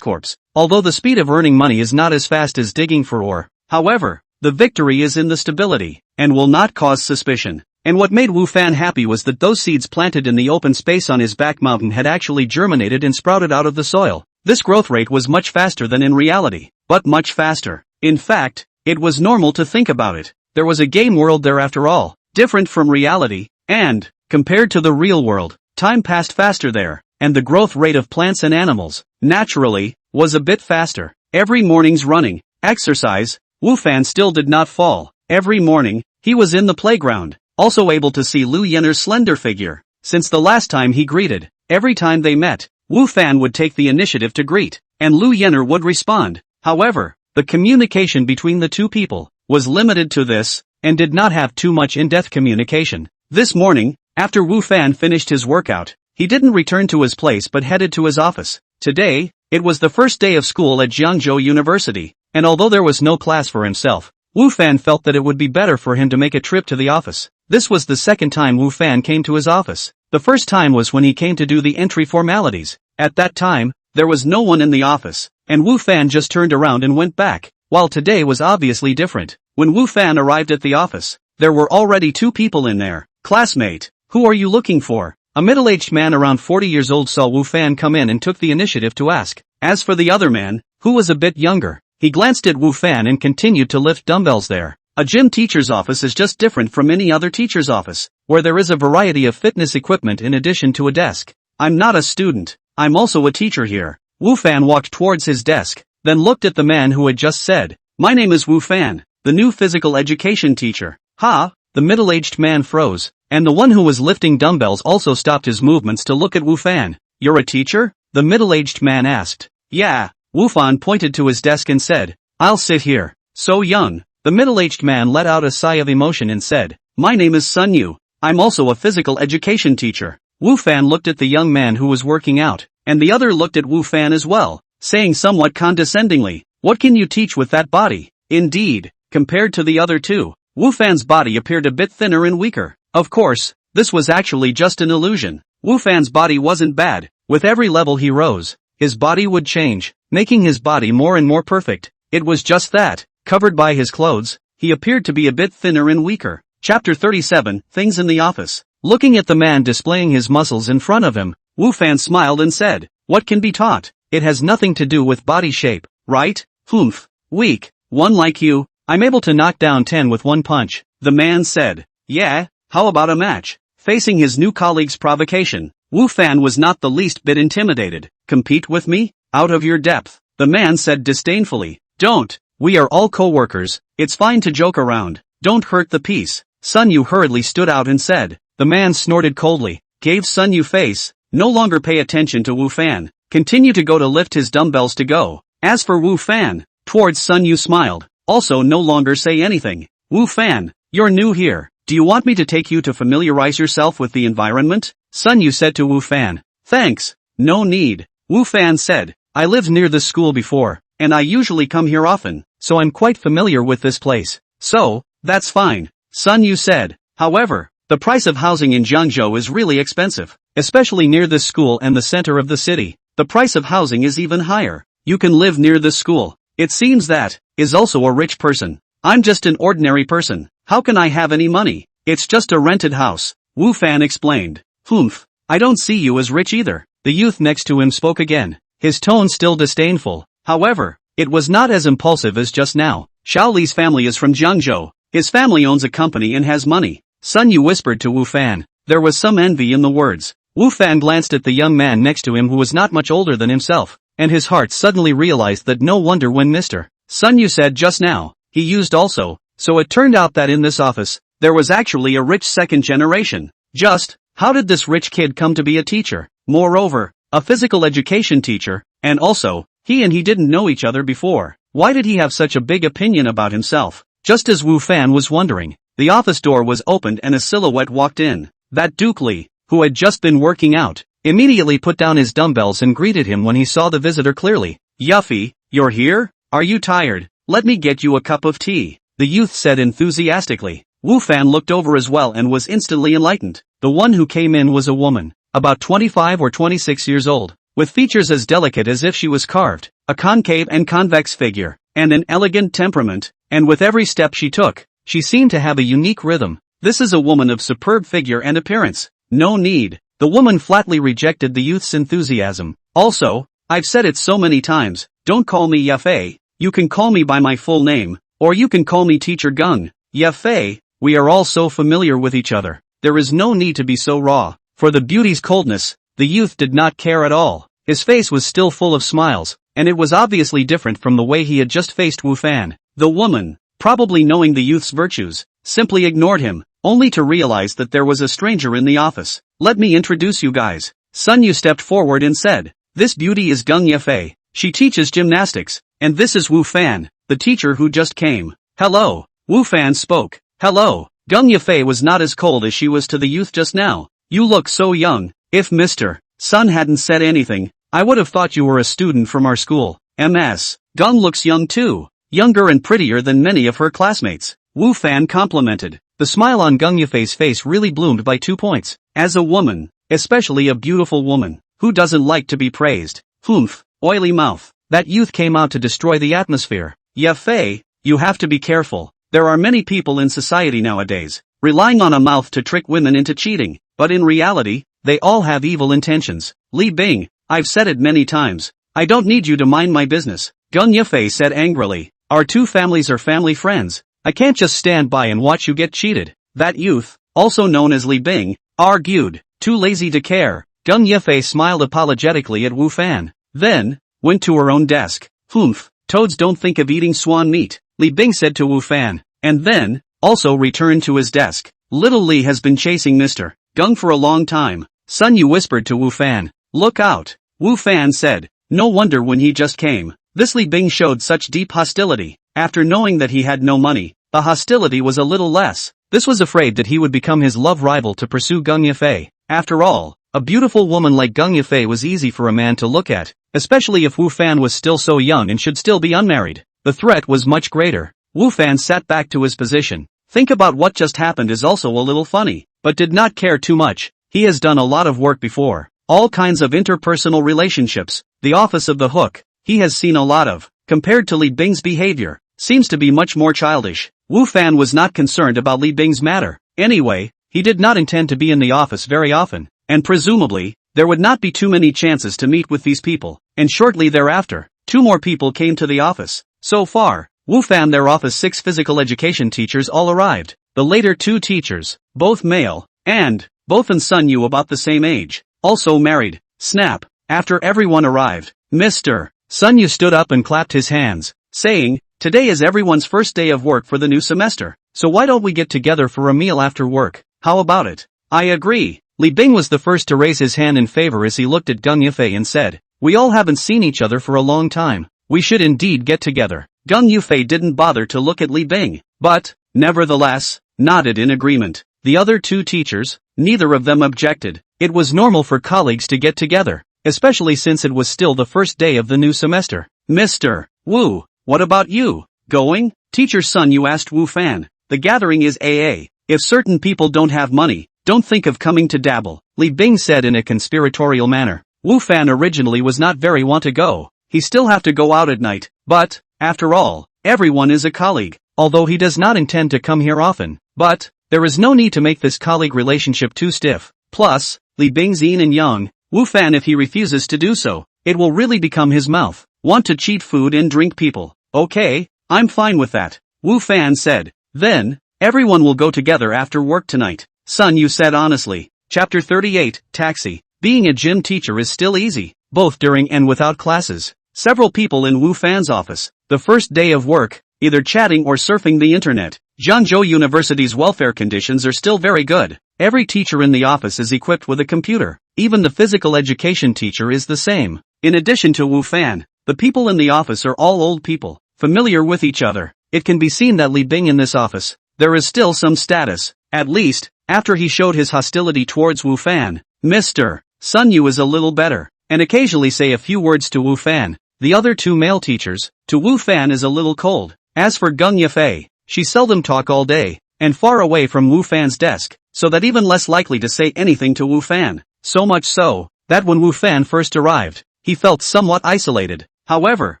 corpse, although the speed of earning money is not as fast as digging for ore. However, the victory is in the stability, and will not cause suspicion. And what made Wu Fan happy was that those seeds planted in the open space on his back mountain had actually germinated and sprouted out of the soil. This growth rate was much faster than in reality, but much faster. In fact, it was normal to think about it. There was a game world there after all, different from reality, and, compared to the real world, time passed faster there, and the growth rate of plants and animals, naturally, was a bit faster. Every morning's running, exercise, Wu Fan still did not fall. Every morning, he was in the playground, also able to see Lu Yener's slender figure. Since the last time he greeted, every time they met, Wu Fan would take the initiative to greet, and Lu Yener would respond. However, the communication between the two people was limited to this, and did not have too much in-depth communication. This morning, after Wu Fan finished his workout, he didn't return to his place but headed to his office. Today, it was the first day of school at Jiangzhou University, and although there was no class for himself, Wu Fan felt that it would be better for him to make a trip to the office. This was the second time Wu Fan came to his office. The first time was when he came to do the entry formalities. At that time, there was no one in the office, and Wu Fan just turned around and went back, while today was obviously different. When Wu Fan arrived at the office, there were already 2 people in there. Classmate, who are you looking for? A middle-aged man around 40 years old saw Wu Fan come in and took the initiative to ask. As for the other man, who was a bit younger, he glanced at Wu Fan and continued to lift dumbbells there. A gym teacher's office is just different from any other teacher's office, where there is a variety of fitness equipment in addition to a desk. I'm not a student, I'm also a teacher here. Wu Fan walked towards his desk, then looked at the man who had just said, "My name is Wu Fan, the new physical education teacher." Ha! The middle-aged man froze, and the one who was lifting dumbbells also stopped his movements to look at Wu Fan. "You're a teacher?" the middle-aged man asked. "Yeah." Wu Fan pointed to his desk and said, "I'll sit here." "So young." The middle-aged man let out a sigh of emotion and said, "My name is Sun Yu. I'm also a physical education teacher." Wu Fan looked at the young man who was working out, and the other looked at Wu Fan as well, saying somewhat condescendingly, "What can you teach with that body?" Indeed, compared to the other two, Wu Fan's body appeared a bit thinner and weaker. Of course, this was actually just an illusion. Wu Fan's body wasn't bad. With every level he rose, his body would change, making his body more and more perfect. It was just that, covered by his clothes, he appeared to be a bit thinner and weaker. Chapter 37, Things in the Office. Looking at the man displaying his muscles in front of him, Wu Fan smiled and said, "What can be taught? It has nothing to do with body shape, right? Humph. Weak. One like you, I'm able to knock down 10 with one punch." The man said, "Yeah, how about a match?" Facing his new colleague's provocation, Wu Fan was not the least bit intimidated. "Compete with me? Out of your depth," the man said disdainfully. "Don't. We are all co-workers, it's fine to joke around, don't hurt the peace." Sun Yu hurriedly stood out and said. The man snorted coldly, gave Sun Yu face, no longer pay attention to Wu Fan, continue to go to lift his dumbbells to go. As for Wu Fan, towards Sun Yu smiled, also no longer say anything. "Wu Fan, you're new here, do you want me to take you to familiarize yourself with the environment?" Sun Yu said to Wu Fan. "Thanks, no need." Wu Fan said, "I lived near this school before, and I usually come here often, so I'm quite familiar with this place." "So, that's fine," Sun Yu said. "However, the price of housing in Jiangzhou is really expensive, especially near this school and the center of the city. The price of housing is even higher. You can live near this school. It seems that is also a rich person. I'm just an ordinary person. How can I have any money? It's just a rented house, Wu Fan explained. Humph, I don't see you as rich either. The youth next to him spoke again, his tone still disdainful. However, it was not as impulsive as just now. Xiao Li's family is from Jiangzhou. His family owns a company and has money. Sun Yu whispered to Wu Fan. There was some envy in the words. Wu Fan glanced at the young man next to him who was not much older than himself, and his heart suddenly realized that no wonder when Mr. Sun Yu said just now, he used also, so it turned out that in this office, there was actually a rich second generation. Just, how did this rich kid come to be a teacher? Moreover, a physical education teacher, and also, he didn't know each other before. Why did he have such a big opinion about himself? Just as Wu Fan was wondering, the office door was opened and a silhouette walked in. That Duke Li, who had just been working out, immediately put down his dumbbells and greeted him when he saw the visitor clearly. Yuffie, you're here? Are you tired? Let me get you a cup of tea, the youth said enthusiastically. Wu Fan looked over as well and was instantly enlightened. The one who came in was a woman, about 25 or 26 years old, with features as delicate as if she was carved, a concave and convex figure, and an elegant temperament, and with every step she took, she seemed to have a unique rhythm. This is a woman of superb figure and appearance. No need. The woman flatly rejected the youth's enthusiasm. Also, I've said it so many times, don't call me Yafei, you can call me by my full name, or you can call me Teacher Gung. Yafei, we are all so familiar with each other. There is no need to be so raw. For the beauty's coldness, the youth did not care at all. His face was still full of smiles, and it was obviously different from the way he had just faced Wu Fan. The woman, probably knowing the youth's virtues, simply ignored him, only to realize that there was a stranger in the office. Let me introduce you guys. Sun Yu stepped forward and said, this beauty is Gung Yafei. She teaches gymnastics, and this is Wu Fan, the teacher who just came. Hello. Wu Fan spoke. Hello. Gung Yafei was not as cold as she was to the youth just now. You look so young. If Mr. Sun hadn't said anything, I would have thought you were a student from our school. MS. Gung looks young too. Younger and prettier than many of her classmates. Wu Fan complimented. The smile on Gung Yafei's face really bloomed by 2 points. As a woman, especially a beautiful woman, who doesn't like to be praised? Humph, oily mouth. That youth came out to destroy the atmosphere. Yafei, you have to be careful. There are many people in society nowadays, relying on a mouth to trick women into cheating, but in reality, they all have evil intentions. Li Bing, I've said it many times. I don't need you to mind my business. Gung Yafei said angrily. Our two families are family friends. I can't just stand by and watch you get cheated. That youth, also known as Li Bing, argued. Too lazy to care. Gung Yafei smiled apologetically at Wu Fan, then went to her own desk. Humph, toads don't think of eating swan meat, Li Bing said to Wu Fan, and then also returned to his desk. Little Li has been chasing Mr. Gung for a long time. Sun Yu whispered to Wu Fan. Look out. Wu Fan said. No wonder when he just came. This Li Bing showed such deep hostility. After knowing that he had no money, the hostility was a little less. This was afraid that he would become his love rival to pursue Gung Yafei. After all, a beautiful woman like Gung Yafei was easy for a man to look at, especially if Wu Fan was still so young and should still be unmarried. The threat was much greater. Wu Fan sat back to his position. Think about what just happened is also a little funny, but did not care too much. He has done a lot of work before. All kinds of interpersonal relationships. The office of the hook. He has seen a lot of. Compared to Li Bing's behavior, seems to be much more childish. Wu Fan was not concerned about Li Bing's matter. Anyway, he did not intend to be in the office very often, and presumably, there would not be too many chances to meet with these people. And shortly thereafter, 2 more people came to the office. So far, Wu Fan their office 6 physical education teachers all arrived. The later 2 teachers, both male, and both in Sun Yu about the same age, also married. Snap. After everyone arrived, Mr. Sun Yu stood up and clapped his hands, saying, today is everyone's first day of work for the new semester, so why don't we get together for a meal after work? How about it? I agree. Li Bing was the first to raise his hand in favor as he looked at Gung Yafei and said, we all haven't seen each other for a long time. We should indeed get together. Gung Yafei didn't bother to look at Li Bing, but, nevertheless, nodded in agreement. The other 2 teachers, neither of them objected. It was normal for colleagues to get together, especially since it was still the first day of the new semester. Mr. Wu, what about you? Going? Teacher Sun Yu asked Wu Fan. The gathering is AA. If certain people don't have money, don't think of coming to dabble, Li Bing said in a conspiratorial manner. Wu Fan originally was not very want to go. He still have to go out at night, but, after all, everyone is a colleague. although he does not intend to come here often. But there is no need to make this colleague relationship too stiff. Plus, Li Bing's Yin and Yang, Wu Fan if he refuses to do so, it will really become his mouth. Want to cheat food and drink people. Okay, I'm fine with that, Wu Fan said. Then, everyone will go together after work tonight, Sun Yu said honestly. Chapter 38, Taxi. Being a gym teacher is still easy, both during and without classes. Several people in Wu Fan's office, the first day of work, either chatting or surfing the internet. Zhangzhou University's welfare conditions are still very good. Every teacher in the office is equipped with a computer. Even the physical education teacher is the same. In addition to Wu Fan, the people in the office are all old people, familiar with each other. It can be seen that Li Bing in this office, there is still some status, at least, after he showed his hostility towards Wu Fan. Mr. Sun Yu is a little better, and occasionally say a few words to Wu Fan. The other two male teachers, to Wu Fan is a little cold. As for Gung Yafei, she seldom talk all day, and far away from Wu Fan's desk, so that even less likely to say anything to Wu Fan. So much so, that when Wu Fan first arrived, he felt somewhat isolated. However,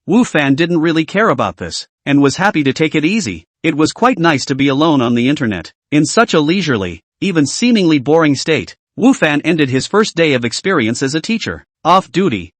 Wu Fan didn't really care about this, and was happy to take it easy. It was quite nice to be alone on the internet. In such a leisurely, even seemingly boring state, Wu Fan ended his first day of experience as a teacher. Off duty,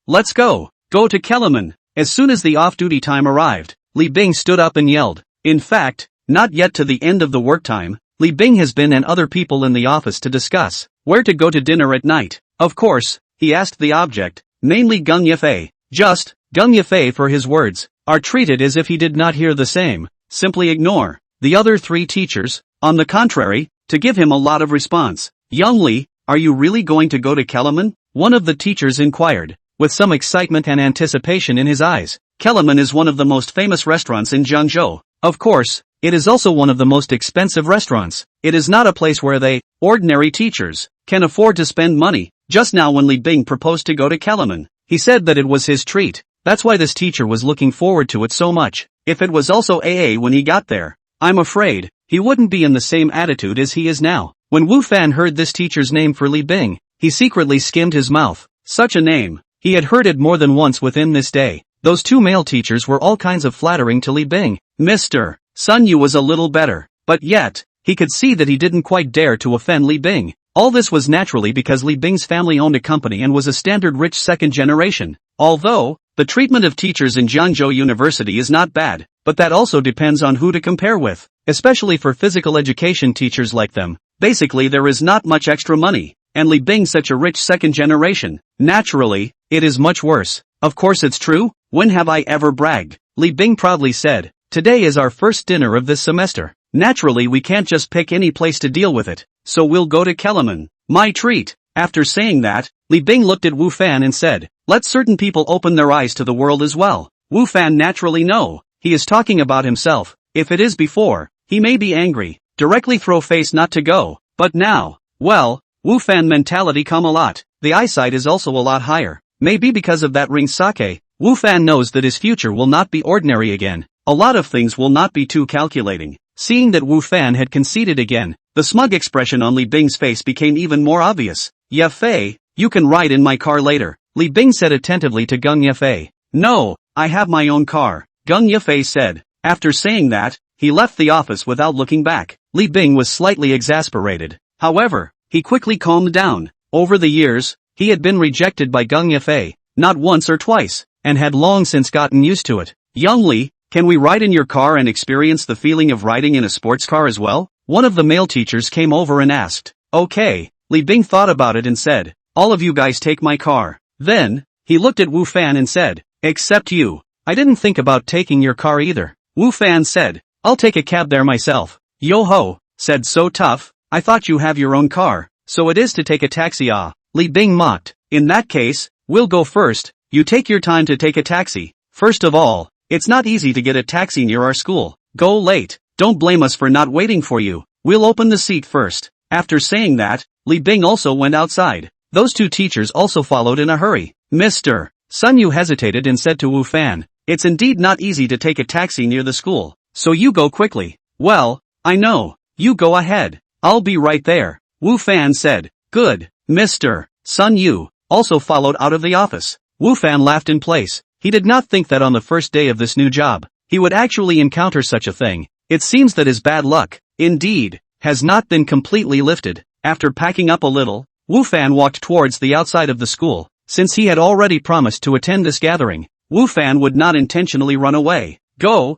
let's go to Kellerman. As soon as the off-duty time arrived, Li Bing stood up and yelled. In fact, not yet to the end of the work time, Li Bing has been and other people in the office to discuss where to go to dinner at night. Of course, he asked the object, namely Gung Yafei. Just, Gung Yafei for his words, are treated as if he did not hear the same, simply ignore. The other three teachers, on the contrary, to give him a lot of response. Young Li, are you really going to go to Kellerman? One of the teachers inquired, with some excitement and anticipation in his eyes. Kellerman is one of the most famous restaurants in Zhangzhou. Of course, it is also one of the most expensive restaurants. It is not a place where they, ordinary teachers, can afford to spend money. Just now when Li Bing proposed to go to Kellerman, he said that it was his treat. That's why this teacher was looking forward to it so much. If it was also AA when he got there, I'm afraid, he wouldn't be in the same attitude as he is now. When Wu Fan heard this teacher's name for Li Bing, he secretly skimmed his mouth. Such a name. He had heard it more than once within this day. Those two male teachers were all kinds of flattering to Li Bing. Mr. Sun Yu was a little better, but yet, he could see that he didn't quite dare to offend Li Bing. All this was naturally because Li Bing's family owned a company and was a standard rich second generation. Although, the treatment of teachers in Zhangzhou University is not bad, but that also depends on who to compare with, especially for physical education teachers like them. Basically there is not much extra money, and Li Bing such a rich second generation. Naturally, it is much worse. Of course it's true, when have I ever bragged? Li Bing proudly said, today is our first dinner of this semester. Naturally we can't just pick any place to deal with it, so we'll go to Kellerman. My treat. After saying that, Li Bing looked at Wu Fan and said, let certain people open their eyes to the world as well. Wu Fan naturally no, he is talking about himself. If it is before, he may be angry, directly throw face not to go, but now, well, Wu Fan mentality come a lot. The eyesight is also a lot higher. Maybe because of that ring sake, Wu Fan knows that his future will not be ordinary again. A lot of things will not be too calculating. Seeing that Wu Fan had conceded again, the smug expression on Li Bing's face became even more obvious. Yafei, you can ride in my car later, Li Bing said attentively to Gung Yafei. No, I have my own car, Gung Yafei said. After saying that, he left the office without looking back. Li Bing was slightly exasperated. However, he quickly calmed down. Over the years, he had been rejected by Gung Yafei, not once or twice, and had long since gotten used to it. Young Li, can we ride in your car and experience the feeling of riding in a sports car as well? One of the male teachers came over and asked. Okay, Li Bing thought about it and said, all of you guys take my car. Then, he looked at Wu Fan and said, except you. I didn't think about taking your car either. Wu Fan said, I'll take a cab there myself. Yo ho, said So Tough, I thought you have your own car, so it is to take a taxi ah. Li Bing mocked. In that case, we'll go first, you take your time to take a taxi. First of all, it's not easy to get a taxi near our school. Go late, don't blame us for not waiting for you, we'll open the seat first. After saying that, Li Bing also went outside. Those two teachers also followed in a hurry. Mr. Sun Yu hesitated and said to Wu Fan, it's indeed not easy to take a taxi near the school, so you go quickly. Well, I know, you go ahead, I'll be right there, Wu Fan said. Good. Mr. Sun Yu also followed out of the office. Wu Fan laughed in place. He did not think that on the first day of this new job, he would actually encounter such a thing. It seems that his bad luck, indeed, has not been completely lifted. After packing up a little, Wu Fan walked towards the outside of the school. Since he had already promised to attend this gathering, Wu Fan would not intentionally run away. Go.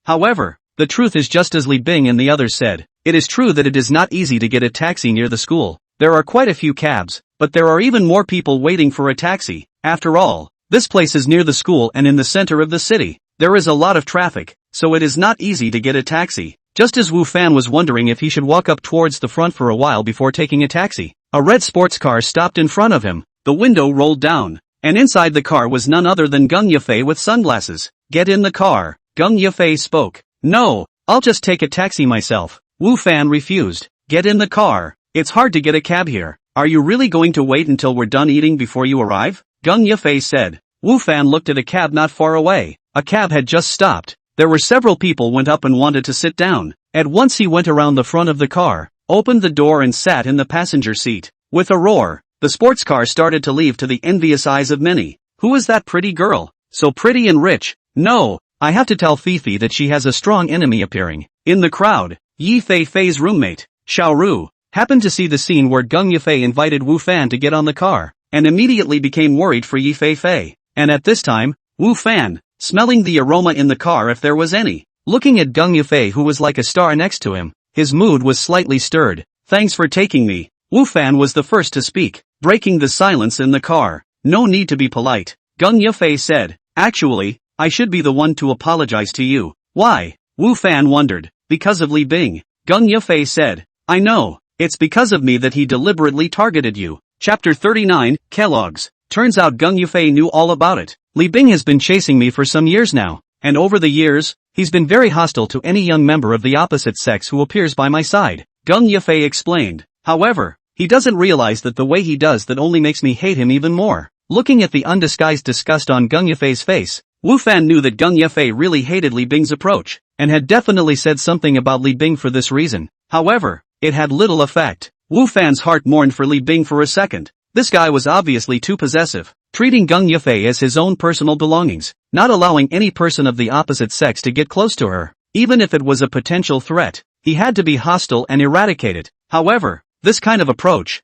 However, the truth is just as Li Bing and the others said. It is true that it is not easy to get a taxi near the school. There are quite a few cabs, but there are even more people waiting for a taxi. After all, this place is near the school and in the center of the city. There is a lot of traffic, so it is not easy to get a taxi. Just as Wu Fan was wondering if he should walk up towards the front for a while before taking a taxi, a red sports car stopped in front of him. The window rolled down, and inside the car was none other than Gung Yafei with sunglasses. Get in the car, Gung Yafei spoke. No, I'll just take a taxi myself. Wu Fan refused. Get in the car. It's hard to get a cab here. Are you really going to wait until we're done eating before you arrive? Gung Yafei said. Wu Fan looked at a cab not far away. A cab had just stopped. There were several people went up and wanted to sit down. At once he went around the front of the car, opened the door and sat in the passenger seat. With a roar, the sports car started to leave to the envious eyes of many. Who is that pretty girl? So pretty and rich. No, I have to tell Fifi that she has a strong enemy appearing. In the crowd, Yi Fei Fei's roommate, Xiao Ru, happened to see the scene where Gung Yafei invited Wu Fan to get on the car, and immediately became worried for Yi Fei Fei. And at this time, Wu Fan, smelling the aroma in the car if there was any, looking at Gung Yafei who was like a star next to him, his mood was slightly stirred. Thanks for taking me. Wu Fan was the first to speak, breaking the silence in the car. No need to be polite. Gung Yafei said, actually, I should be the one to apologize to you. Why? Wu Fan wondered. Because of Li Bing. Gung Yafei said, I know, it's because of me that he deliberately targeted you. Chapter 39, Kellogg's. Turns out Gung Yafei knew all about it. Li Bing has been chasing me for some years now, and over the years, he's been very hostile to any young member of the opposite sex who appears by my side. Gung Yafei explained. However, he doesn't realize that the way he does that only makes me hate him even more. Looking at the undisguised disgust on Gung Yafei's face, Wu Fan knew that Gung Yafei really hated Li Bing's approach, and had definitely said something about Li Bing for this reason. However, it had little effect. Wu Fan's heart mourned for Li Bing for a second. This guy was obviously too possessive, treating Gung Yafei as his own personal belongings, not allowing any person of the opposite sex to get close to her. Even if it was a potential threat, he had to be hostile and eradicate it. However, this kind of approach,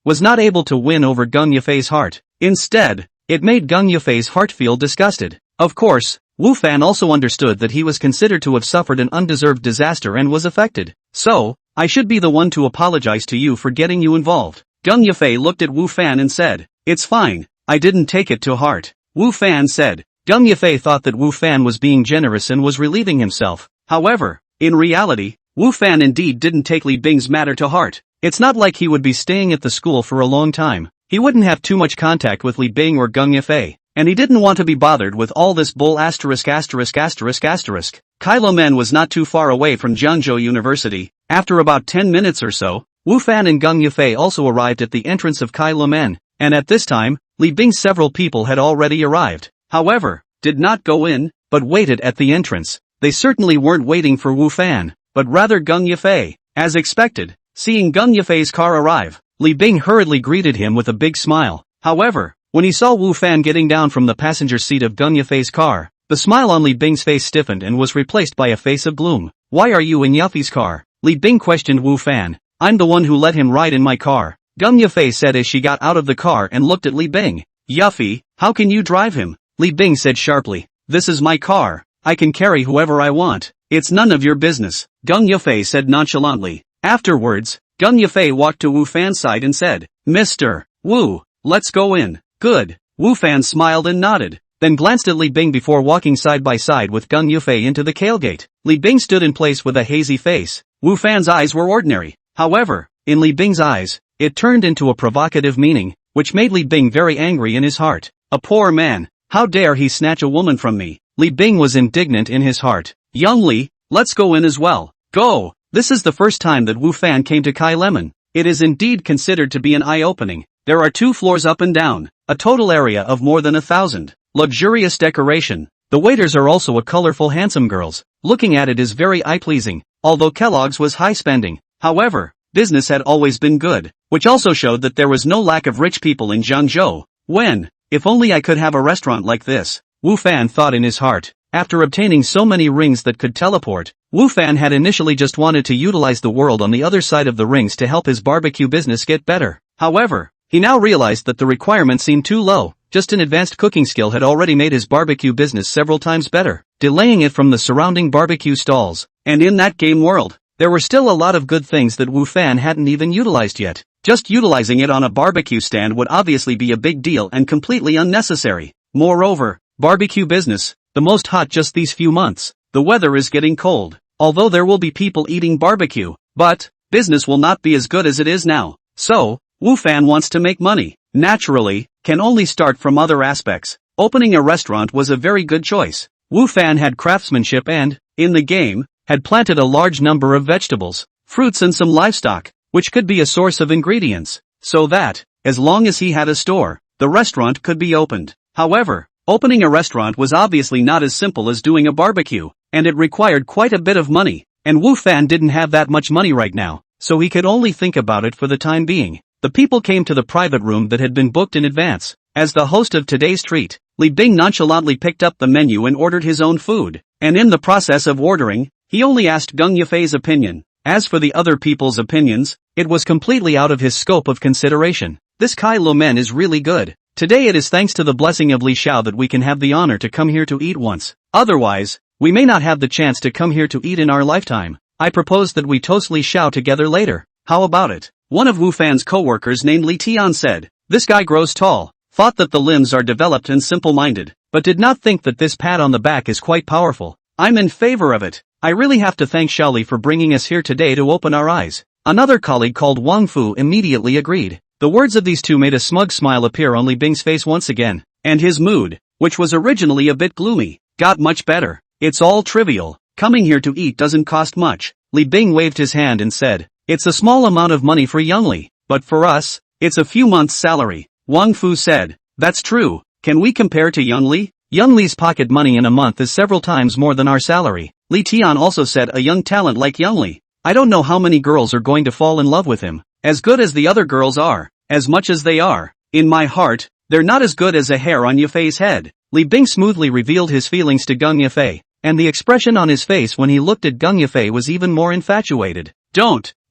was not able to win over Gung Yafei's heart. Instead, it made Gung Yafei's heart feel disgusted. Of course, Wu Fan also understood that he was considered to have suffered an undeserved disaster and was affected. So, I should be the one to apologize to you for getting you involved. Gung Yafei looked at Wu Fan and said, it's fine, I didn't take it to heart. Wu Fan said. Gung Yafei thought that Wu Fan was being generous and was relieving himself. However, in reality, Wu Fan indeed didn't take Li Bing's matter to heart. It's not like he would be staying at the school for a long time. He wouldn't have too much contact with Li Bing or Gung Yafei, and he didn't want to be bothered with all this bull asterisk. Kailomen was not too far away from Jiangzhou University. After about 10 minutes or so, Wu Fan and Gung Yafei also arrived at the entrance of Kailomen, and at this time, Li Bing's several people had already arrived. However, did not go in, but waited at the entrance. They certainly weren't waiting for Wu Fan, but rather Gung Yafei. As expected, seeing Gung Yafei's car arrive, Li Bing hurriedly greeted him with a big smile. However, when he saw Wu Fan getting down from the passenger seat of Gung Yafei's car, the smile on Li Bing's face stiffened and was replaced by a face of gloom. Why are you in Yafei's car? Li Bing questioned Wu Fan. I'm the one who let him ride in my car, Gung Yafei said as she got out of the car and looked at Li Bing. Yafei, how can you drive him? Li Bing said sharply. This is my car. I can carry whoever I want. It's none of your business, Gung Yafei said nonchalantly. Afterwards, Gung Yafei walked to Wu Fan's side and said, Mr. Wu, let's go in. Good. Wu Fan smiled and nodded, then glanced at Li Bing before walking side by side with Gung Yafei into the tailgate. Li Bing stood in place with a hazy face. Wu Fan's eyes were ordinary. However, in Li Bing's eyes, it turned into a provocative meaning, which made Li Bing very angry in his heart. A poor man. How dare he snatch a woman from me? Li Bing was indignant in his heart. Young Li, let's go in as well. Go. This is the first time that Wu Fan came to Kai Lemon. It is indeed considered to be an eye-opening. There are 2 floors up and down, a total area of more than 1,000. Luxurious decoration. The waiters are also a colorful handsome girls. Looking at it is very eye-pleasing, although Kellogg's was high-spending. However, business had always been good, which also showed that there was no lack of rich people in Jiangzhou. If only I could have a restaurant like this, Wu Fan thought in his heart. After obtaining so many rings that could teleport, Wu Fan had initially just wanted to utilize the world on the other side of the rings to help his barbecue business get better. However, he now realized that the requirement seemed too low. Just an advanced cooking skill had already made his barbecue business several times better, delaying it from the surrounding barbecue stalls. And in that game world, there were still a lot of good things that Wu Fan hadn't even utilized yet. Just utilizing it on a barbecue stand would obviously be a big deal and completely unnecessary. Moreover, barbecue business, the most hot just these few months. The weather is getting cold. Although there will be people eating barbecue, but business will not be as good as it is now. So, Wu Fan wants to make money. Naturally, can only start from other aspects. Opening a restaurant was a very good choice. Wu Fan had craftsmanship and, in the game, had planted a large number of vegetables, fruits and some livestock, which could be a source of ingredients, so that, as long as he had a store, the restaurant could be opened. However, opening a restaurant was obviously not as simple as doing a barbecue, and it required quite a bit of money, and Wu Fan didn't have that much money right now, so he could only think about it for the time being. The people came to the private room that had been booked in advance. As the host of today's treat, Li Bing nonchalantly picked up the menu and ordered his own food, and in the process of ordering, he only asked Gung Yafei's opinion. As for the other people's opinions, it was completely out of his scope of consideration. This Kai Lo Men is really good. Today it is thanks to the blessing of Li Xiao that we can have the honor to come here to eat once. Otherwise, we may not have the chance to come here to eat in our lifetime. I propose that we toast Li Xiao together later. How about it? One of Wu Fan's co-workers named Li Tian said. This guy grows tall, thought that the limbs are developed and simple-minded, but did not think that this pat on the back is quite powerful. I'm in favor of it. I really have to thank Xiaoli for bringing us here today to open our eyes. Another colleague called Wang Fu immediately agreed. The words of these two made a smug smile appear on Li Bing's face once again, and his mood, which was originally a bit gloomy, got much better. It's all trivial. Coming here to eat doesn't cost much. Li Bing waved his hand and said, it's a small amount of money for Youngli, but for us, it's a few months' salary. Wang Fu said, that's true. Can we compare to Youngli? Youngli's pocket money in a month is several times more than our salary. Li Tian also said, a young talent like Youngli. I don't know how many girls are going to fall in love with him. As good as the other girls are, as much as they are, in my heart, they're not as good as a hair on Yafei's head. Li Bing smoothly revealed his feelings to Gung Yafei, and the expression on his face when he looked at Gung Yafei was even more infatuated.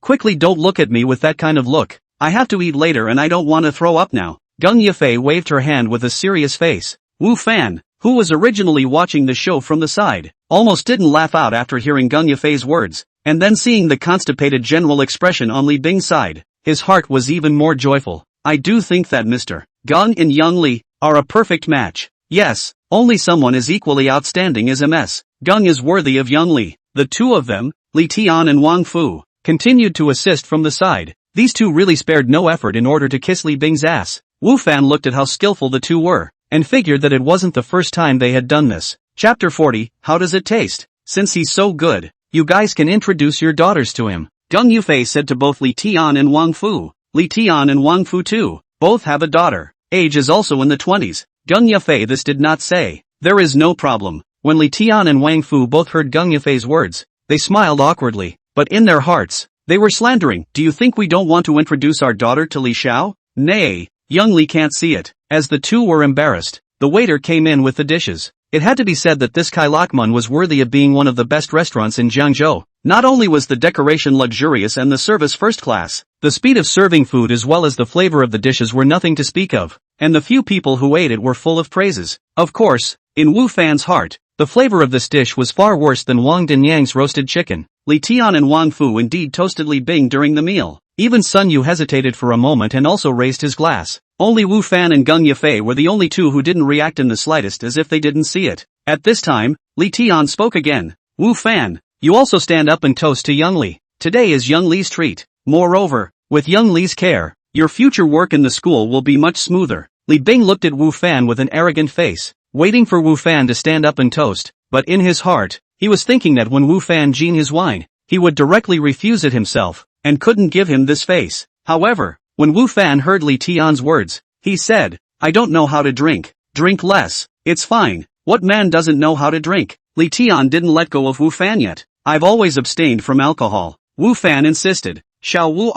Quickly don't look at me with that kind of look. I have to eat later and I don't want to throw up now. Gung Yafei waved her hand with a serious face. Wu Fan, who was originally watching the show from the side, almost didn't laugh out after hearing Gung Yafei's words, and then seeing the constipated general expression on Li Bing's side, his heart was even more joyful. I do think that Mr. Gung and Youngli are a perfect match. Yes, only someone as equally outstanding as MS. Gung is worthy of Youngli. The two of them, Li Tian and Wang Fu, continued to assist from the side. These two really spared no effort in order to kiss Li Bing's ass. Wu Fan looked at how skillful the two were, and figured that it wasn't the first time they had done this. Chapter 40, how does it taste? Since he's so good, you guys can introduce your daughters to him. Gung Yufei said to both Li Tian and Wang Fu. Li Tian and Wang Fu too, both have a daughter. Age is also in the 20s. Gung Yufei this did not say. There is no problem. When Li Tian and Wang Fu both heard Gung Yufei's words, they smiled awkwardly, but in their hearts, they were slandering. Do you think we don't want to introduce our daughter to Li Xiao? Nay, young Li can't see it. As the two were embarrassed, the waiter came in with the dishes. It had to be said that this Kai Lakmun was worthy of being one of the best restaurants in Jiangzhou. Not only was the decoration luxurious and the service first class, the speed of serving food as well as the flavor of the dishes were nothing to speak of, and the few people who ate it were full of praises. Of course, in Wu Fan's heart, the flavor of this dish was far worse than Wang Dinyang's roasted chicken. Li Tian and Wang Fu indeed toasted Li Bing during the meal. Even Sun Yu hesitated for a moment and also raised his glass. Only Wu Fan and Gung Yafei were the only two who didn't react in the slightest, as if they didn't see it. At this time, Li Tian spoke again. Wu Fan, you also stand up and toast to Young Li. Today is Young Li's treat. Moreover, with Young Li's care, your future work in the school will be much smoother. Li Bing looked at Wu Fan with an arrogant face, waiting for Wu Fan to stand up and toast, but in his heart, he was thinking that when Wu Fan gene his wine, he would directly refuse it himself, and couldn't give him this face. However, when Wu Fan heard Li Tian's words, he said, I don't know how to drink. Drink less. It's fine. What man doesn't know how to drink? Li Tian didn't let go of Wu Fan yet. I've always abstained from alcohol. Wu Fan insisted. Xiao Wu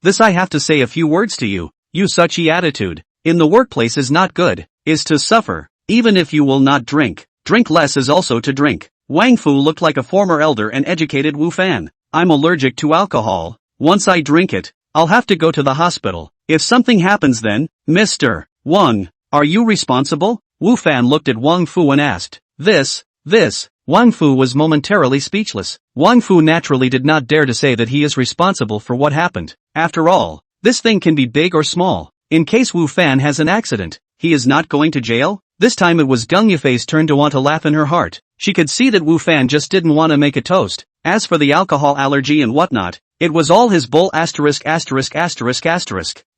this I have to say a few words to you. You such attitude in the workplace is not good, is to suffer. Even if you will not drink, Drink less is also to drink. Wang Fu looked like a former elder and educated Wu Fan. I'm allergic to alcohol. Once I drink it, I'll have to go to the hospital. If something happens then, Mr. Wang, are you responsible? Wu Fan looked at Wang Fu and asked, This. Wang Fu was momentarily speechless. Wang Fu naturally did not dare to say that he is responsible for what happened. After all, this thing can be big or small. In case Wu Fan has an accident, he is not going to jail? This time it was Gung Yufei's turn to want to laugh in her heart. She could see that Wu Fan just didn't want to make a toast. As for the alcohol allergy and whatnot, it was all his bull *******.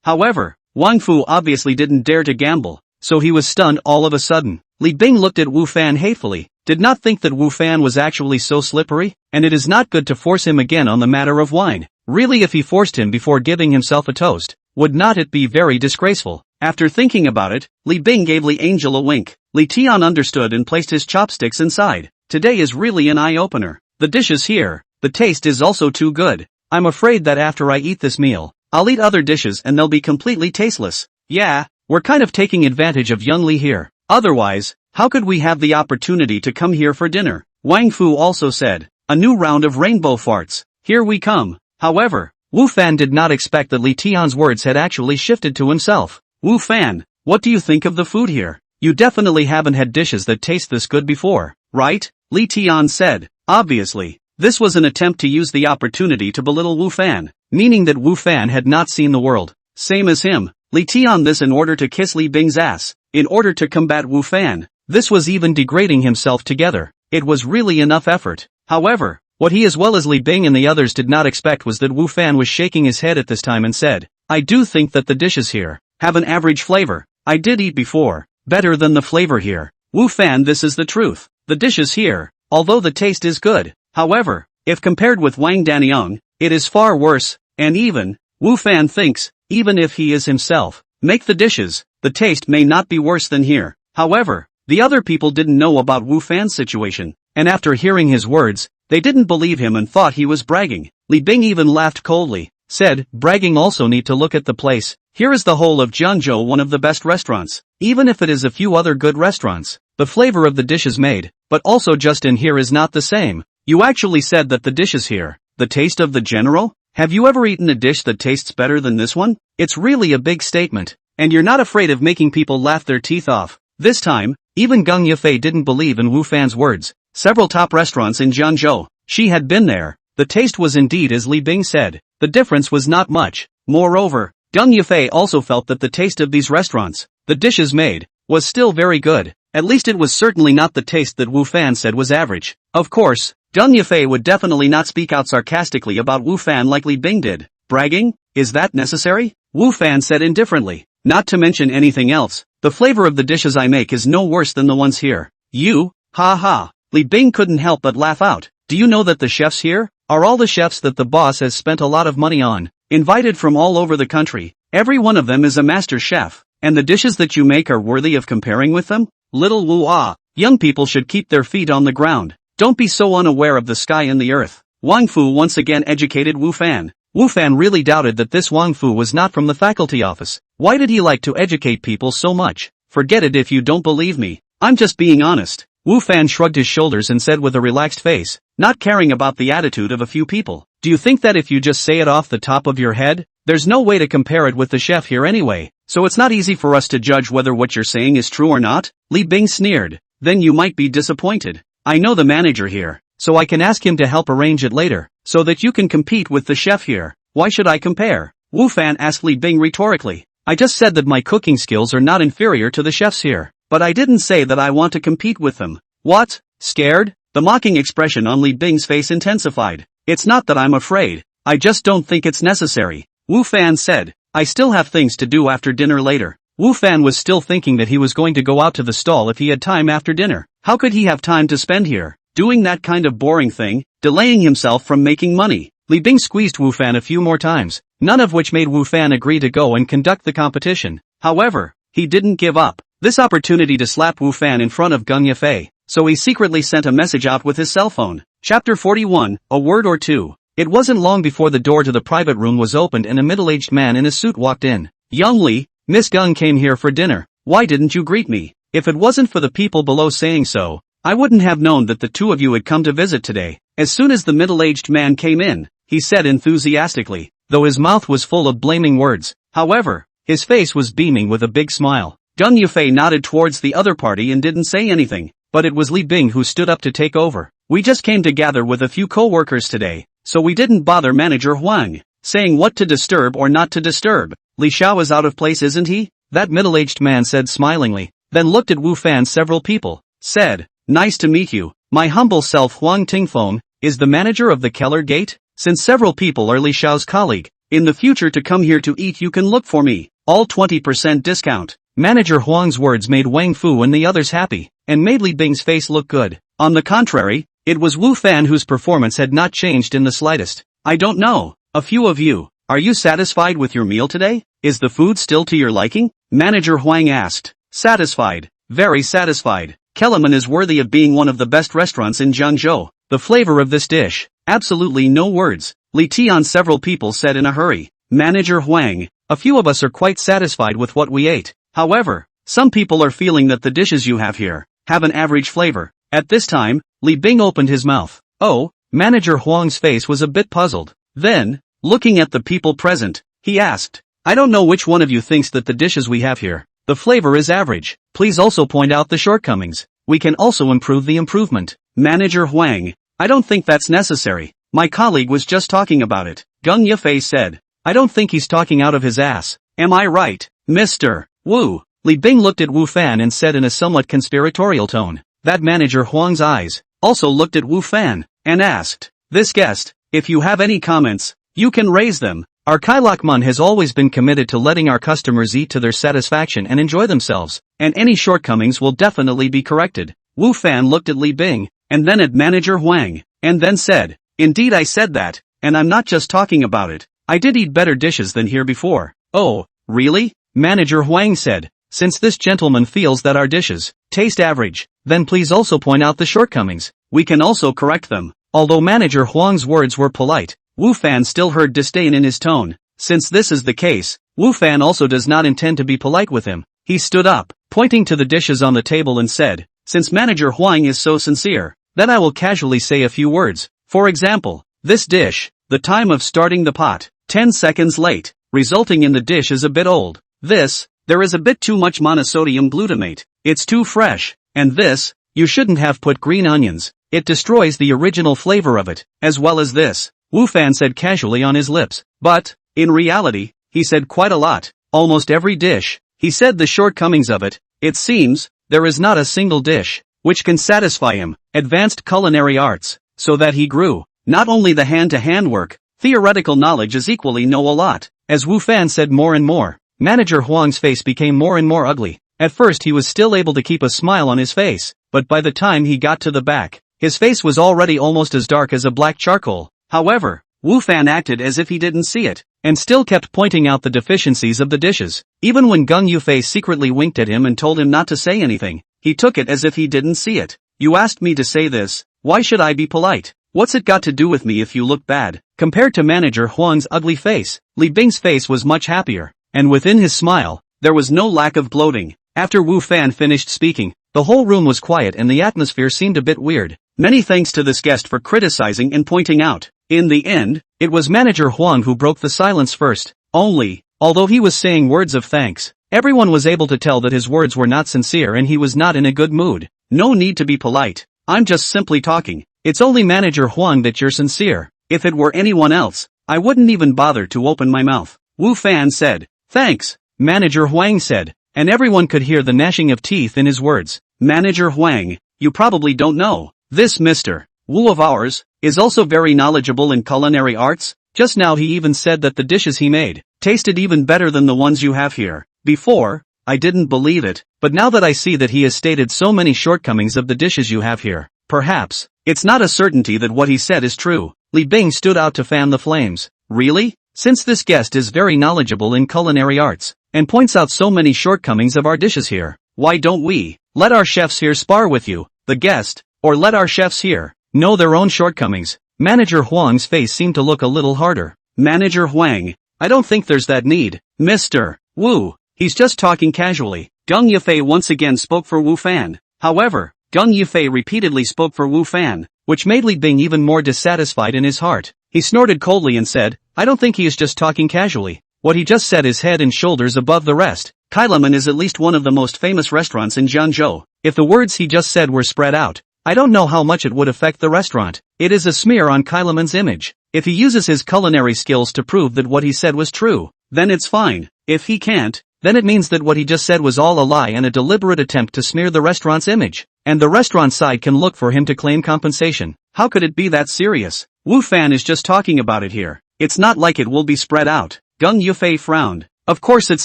However, Wang Fu obviously didn't dare to gamble, so he was stunned all of a sudden. Li Bing looked at Wu Fan hatefully, did not think that Wu Fan was actually so slippery, and it is not good to force him again on the matter of wine. Really, if he forced him before giving himself a toast, would not it be very disgraceful? After thinking about it, Li Bing gave Li Angel a wink. Li Tian understood and placed his chopsticks inside. Today is really an eye-opener. The dishes here, the taste is also too good. I'm afraid that after I eat this meal, I'll eat other dishes and they'll be completely tasteless. Yeah, we're kind of taking advantage of young Li here. Otherwise, how could we have the opportunity to come here for dinner? Wang Fu also said, a new round of rainbow farts. Here we come. However, Wu Fan did not expect that Li Tian's words had actually shifted to himself. Wu Fan, what do you think of the food here? You definitely haven't had dishes that taste this good before, right? Li Tian said. Obviously, this was an attempt to use the opportunity to belittle Wu Fan, meaning that Wu Fan had not seen the world. Same as him, Li Tian this in order to kiss Li Bing's ass, in order to combat Wu Fan. This was even degrading himself together. It was really enough effort. However, what he as well as Li Bing and the others did not expect was that Wu Fan was shaking his head at this time and said, I do think that the dishes here have an average flavor. I did eat before, better than the flavor here. Wu Fan, this is the truth. The dishes here, although the taste is good, however, if compared with Wang Danyang, it is far worse, and even, Wu Fan thinks, even if he is himself, make the dishes, the taste may not be worse than here. However, the other people didn't know about Wu Fan's situation, and after hearing his words, they didn't believe him and thought he was bragging. Li Bing even laughed coldly, said, bragging also need to look at the place. Here is the whole of Jiangzhou, one of the best restaurants, even if it is a few other good restaurants. The flavor of the dishes made, but also just in here is not the same. You actually said that the dishes here, the taste of the general? Have you ever eaten a dish that tastes better than this one? It's really a big statement, and you're not afraid of making people laugh their teeth off. This time, even Gung Yufei didn't believe in Wu Fan's words. Several top restaurants in Jiangzhou, she had been there. The taste was indeed as Li Bing said. The difference was not much. Moreover, Gung Yufei also felt that the taste of these restaurants, the dishes made, was still very good. At least it was certainly not the taste that Wu Fan said was average. Of course, Gung Yufei would definitely not speak out sarcastically about Wu Fan like Li Bing did. Bragging? Is that necessary? Wu Fan said indifferently. Not to mention anything else, the flavor of the dishes I make is no worse than the ones here. You? Ha ha. Li Bing couldn't help but laugh out. Do you know that the chefs here are all the chefs that the boss has spent a lot of money on, invited from all over the country? Every one of them is a master chef, and the dishes that you make are worthy of comparing with them? Little Wu Ah, young people should keep their feet on the ground. Don't be so unaware of the sky and the earth. Wang Fu once again educated Wu Fan. Wu Fan really doubted that this Wang Fu was not from the faculty office. Why did he like to educate people so much? Forget it if you don't believe me. I'm just being honest. Wu Fan shrugged his shoulders and said with a relaxed face, not caring about the attitude of a few people. Do you think that if you just say it off the top of your head, there's no way to compare it with the chef here anyway, so it's not easy for us to judge whether what you're saying is true or not? Li Bing sneered. Then you might be disappointed. I know the manager here, so I can ask him to help arrange it later, so that you can compete with the chef here. Why should I compare? Wu Fan asked Li Bing rhetorically. I just said that my cooking skills are not inferior to the chefs here, but I didn't say that I want to compete with them. What? Scared? The mocking expression on Li Bing's face intensified. It's not that I'm afraid, I just don't think it's necessary. Wu Fan said, I still have things to do after dinner later. Wu Fan was still thinking that he was going to go out to the stall if he had time after dinner. How could he have time to spend here, doing that kind of boring thing, delaying himself from making money? Li Bing squeezed Wu Fan a few more times, none of which made Wu Fan agree to go and conduct the competition. However, he didn't give up this opportunity to slap Wu Fan in front of Gung Yufei, so he secretly sent a message out with his cell phone. Chapter 41, A Word or Two. It wasn't long before the door to the private room was opened and a middle-aged man in a suit walked in. Young Li, Miss Gung came here for dinner. Why didn't you greet me? If it wasn't for the people below saying so, I wouldn't have known that the two of you had come to visit today. As soon as the middle-aged man came in, he said enthusiastically, though his mouth was full of blaming words. However, his face was beaming with a big smile. Gung Yufei nodded towards the other party and didn't say anything, but it was Li Bing who stood up to take over. We just came to gather with a few co-workers today, so we didn't bother Manager Huang, saying what to disturb or not to disturb. Li Xiao is out of place, isn't he? That middle-aged man said smilingly, then looked at Wu Fan. Several people said, nice to meet you. My humble self Huang Tingfeng is the manager of the Keller Gate. Since several people are Li Xiao's colleague, in the future to come here to eat you can look for me. All 20% discount. Manager Huang's words made Wang Fu and the others happy, and made Li Bing's face look good. On the contrary, it was Wu Fan whose performance had not changed in the slightest. I don't know, a few of you, are you satisfied with your meal today? Is the food still to your liking? Manager Huang asked. Satisfied. Very satisfied. Kellerman is worthy of being one of the best restaurants in Jiangzhou. The flavor of this dish. Absolutely no words. Li Tian. Several people said in a hurry. Manager Huang, a few of us are quite satisfied with what we ate. However, some people are feeling that the dishes you have here have an average flavor. At this time, Li Bing opened his mouth. Oh, Manager Huang's face was a bit puzzled. Then, looking at the people present, he asked, I don't know which one of you thinks that the dishes we have here, the flavor is average. Please also point out the shortcomings. We can also improve the improvement. Manager Huang, I don't think that's necessary. My colleague was just talking about it. Gung Yufei said. I don't think he's talking out of his ass. Am I right, Mr. Wu? Li Bing looked at Wu Fan and said in a somewhat conspiratorial tone. That Manager Huang's eyes also looked at Wu Fan and asked, this guest, if you have any comments, you can raise them. Our Kailakmun has always been committed to letting our customers eat to their satisfaction and enjoy themselves, and any shortcomings will definitely be corrected. Wu Fan looked at Li Bing, and then at Manager Huang, and then said, indeed I said that, and I'm not just talking about it. I did eat better dishes than here before. Oh, really? Manager Huang said, since this gentleman feels that our dishes taste average, then please also point out the shortcomings. We can also correct them. Although Manager Huang's words were polite, Wu Fan still heard disdain in his tone. Since this is the case, Wu Fan also does not intend to be polite with him. He stood up, pointing to the dishes on the table and said, since Manager Huang is so sincere, then I will casually say a few words. For example, this dish, the time of starting the pot, 10 seconds late, resulting in the dish is a bit old. This, there is a bit too much monosodium glutamate. It's too fresh. And this, you shouldn't have put green onions. It destroys the original flavor of it, as well as this. Wu Fan said casually on his lips. But, in reality, he said quite a lot. Almost every dish. He said the shortcomings of it. It seems, there is not a single dish which can satisfy him. Advanced culinary arts. So that he grew. Not only the hand-to-hand work, theoretical knowledge is equally know a lot. As Wu Fan said more and more, Manager Huang's face became more and more ugly. At first he was still able to keep a smile on his face, but by the time he got to the back, his face was already almost as dark as a black charcoal. However, Wu Fan acted as if he didn't see it, and still kept pointing out the deficiencies of the dishes. Even when Gung Yufei secretly winked at him and told him not to say anything, he took it as if he didn't see it. You asked me to say this, why should I be polite? What's it got to do with me if you look bad? Compared to Manager Huang's ugly face, Li Bing's face was much happier, and within his smile, there was no lack of gloating. After Wu Fan finished speaking, the whole room was quiet and the atmosphere seemed a bit weird. Many thanks to this guest for criticizing and pointing out. In the end, it was Manager Huang who broke the silence first. Although he was saying words of thanks, everyone was able to tell that his words were not sincere and he was not in a good mood. No need to be polite. I'm just simply talking. It's only Manager Huang that you're sincere. If it were anyone else, I wouldn't even bother to open my mouth. Wu Fan said. Thanks, Manager Huang said, and everyone could hear the gnashing of teeth in his words. Manager Huang, you probably don't know. This Mr. Wu of ours is also very knowledgeable in culinary arts. Just now he even said that the dishes he made tasted even better than the ones you have here. Before, I didn't believe it, but now that I see that he has stated so many shortcomings of the dishes you have here, perhaps, it's not a certainty that what he said is true. Li Bing stood out to fan the flames. Really? Since this guest is very knowledgeable in culinary arts, and points out so many shortcomings of our dishes here, why don't we let our chefs here spar with you, the guest, or let our chefs here know their own shortcomings? Manager Huang's face seemed to look a little harder. Manager Huang, I don't think there's that need, Mr. Wu. He's just talking casually. Gung Yufei once again spoke for Wu Fan. However, Gung Yufei repeatedly spoke for Wu Fan, which made Li Bing even more dissatisfied in his heart. He snorted coldly and said, I don't think he is just talking casually. What he just said is head and shoulders above the rest. Kailaman is at least one of the most famous restaurants in Jiangzhou. If the words he just said were spread out, I don't know how much it would affect the restaurant. It is a smear on Kailaman's image. If he uses his culinary skills to prove that what he said was true, then it's fine. If he can't, then it means that what he just said was all a lie and a deliberate attempt to smear the restaurant's image. And the restaurant side can look for him to claim compensation. How could it be that serious? Wu Fan is just talking about it here. It's not like it will be spread out. Gung Yufei frowned. Of course it's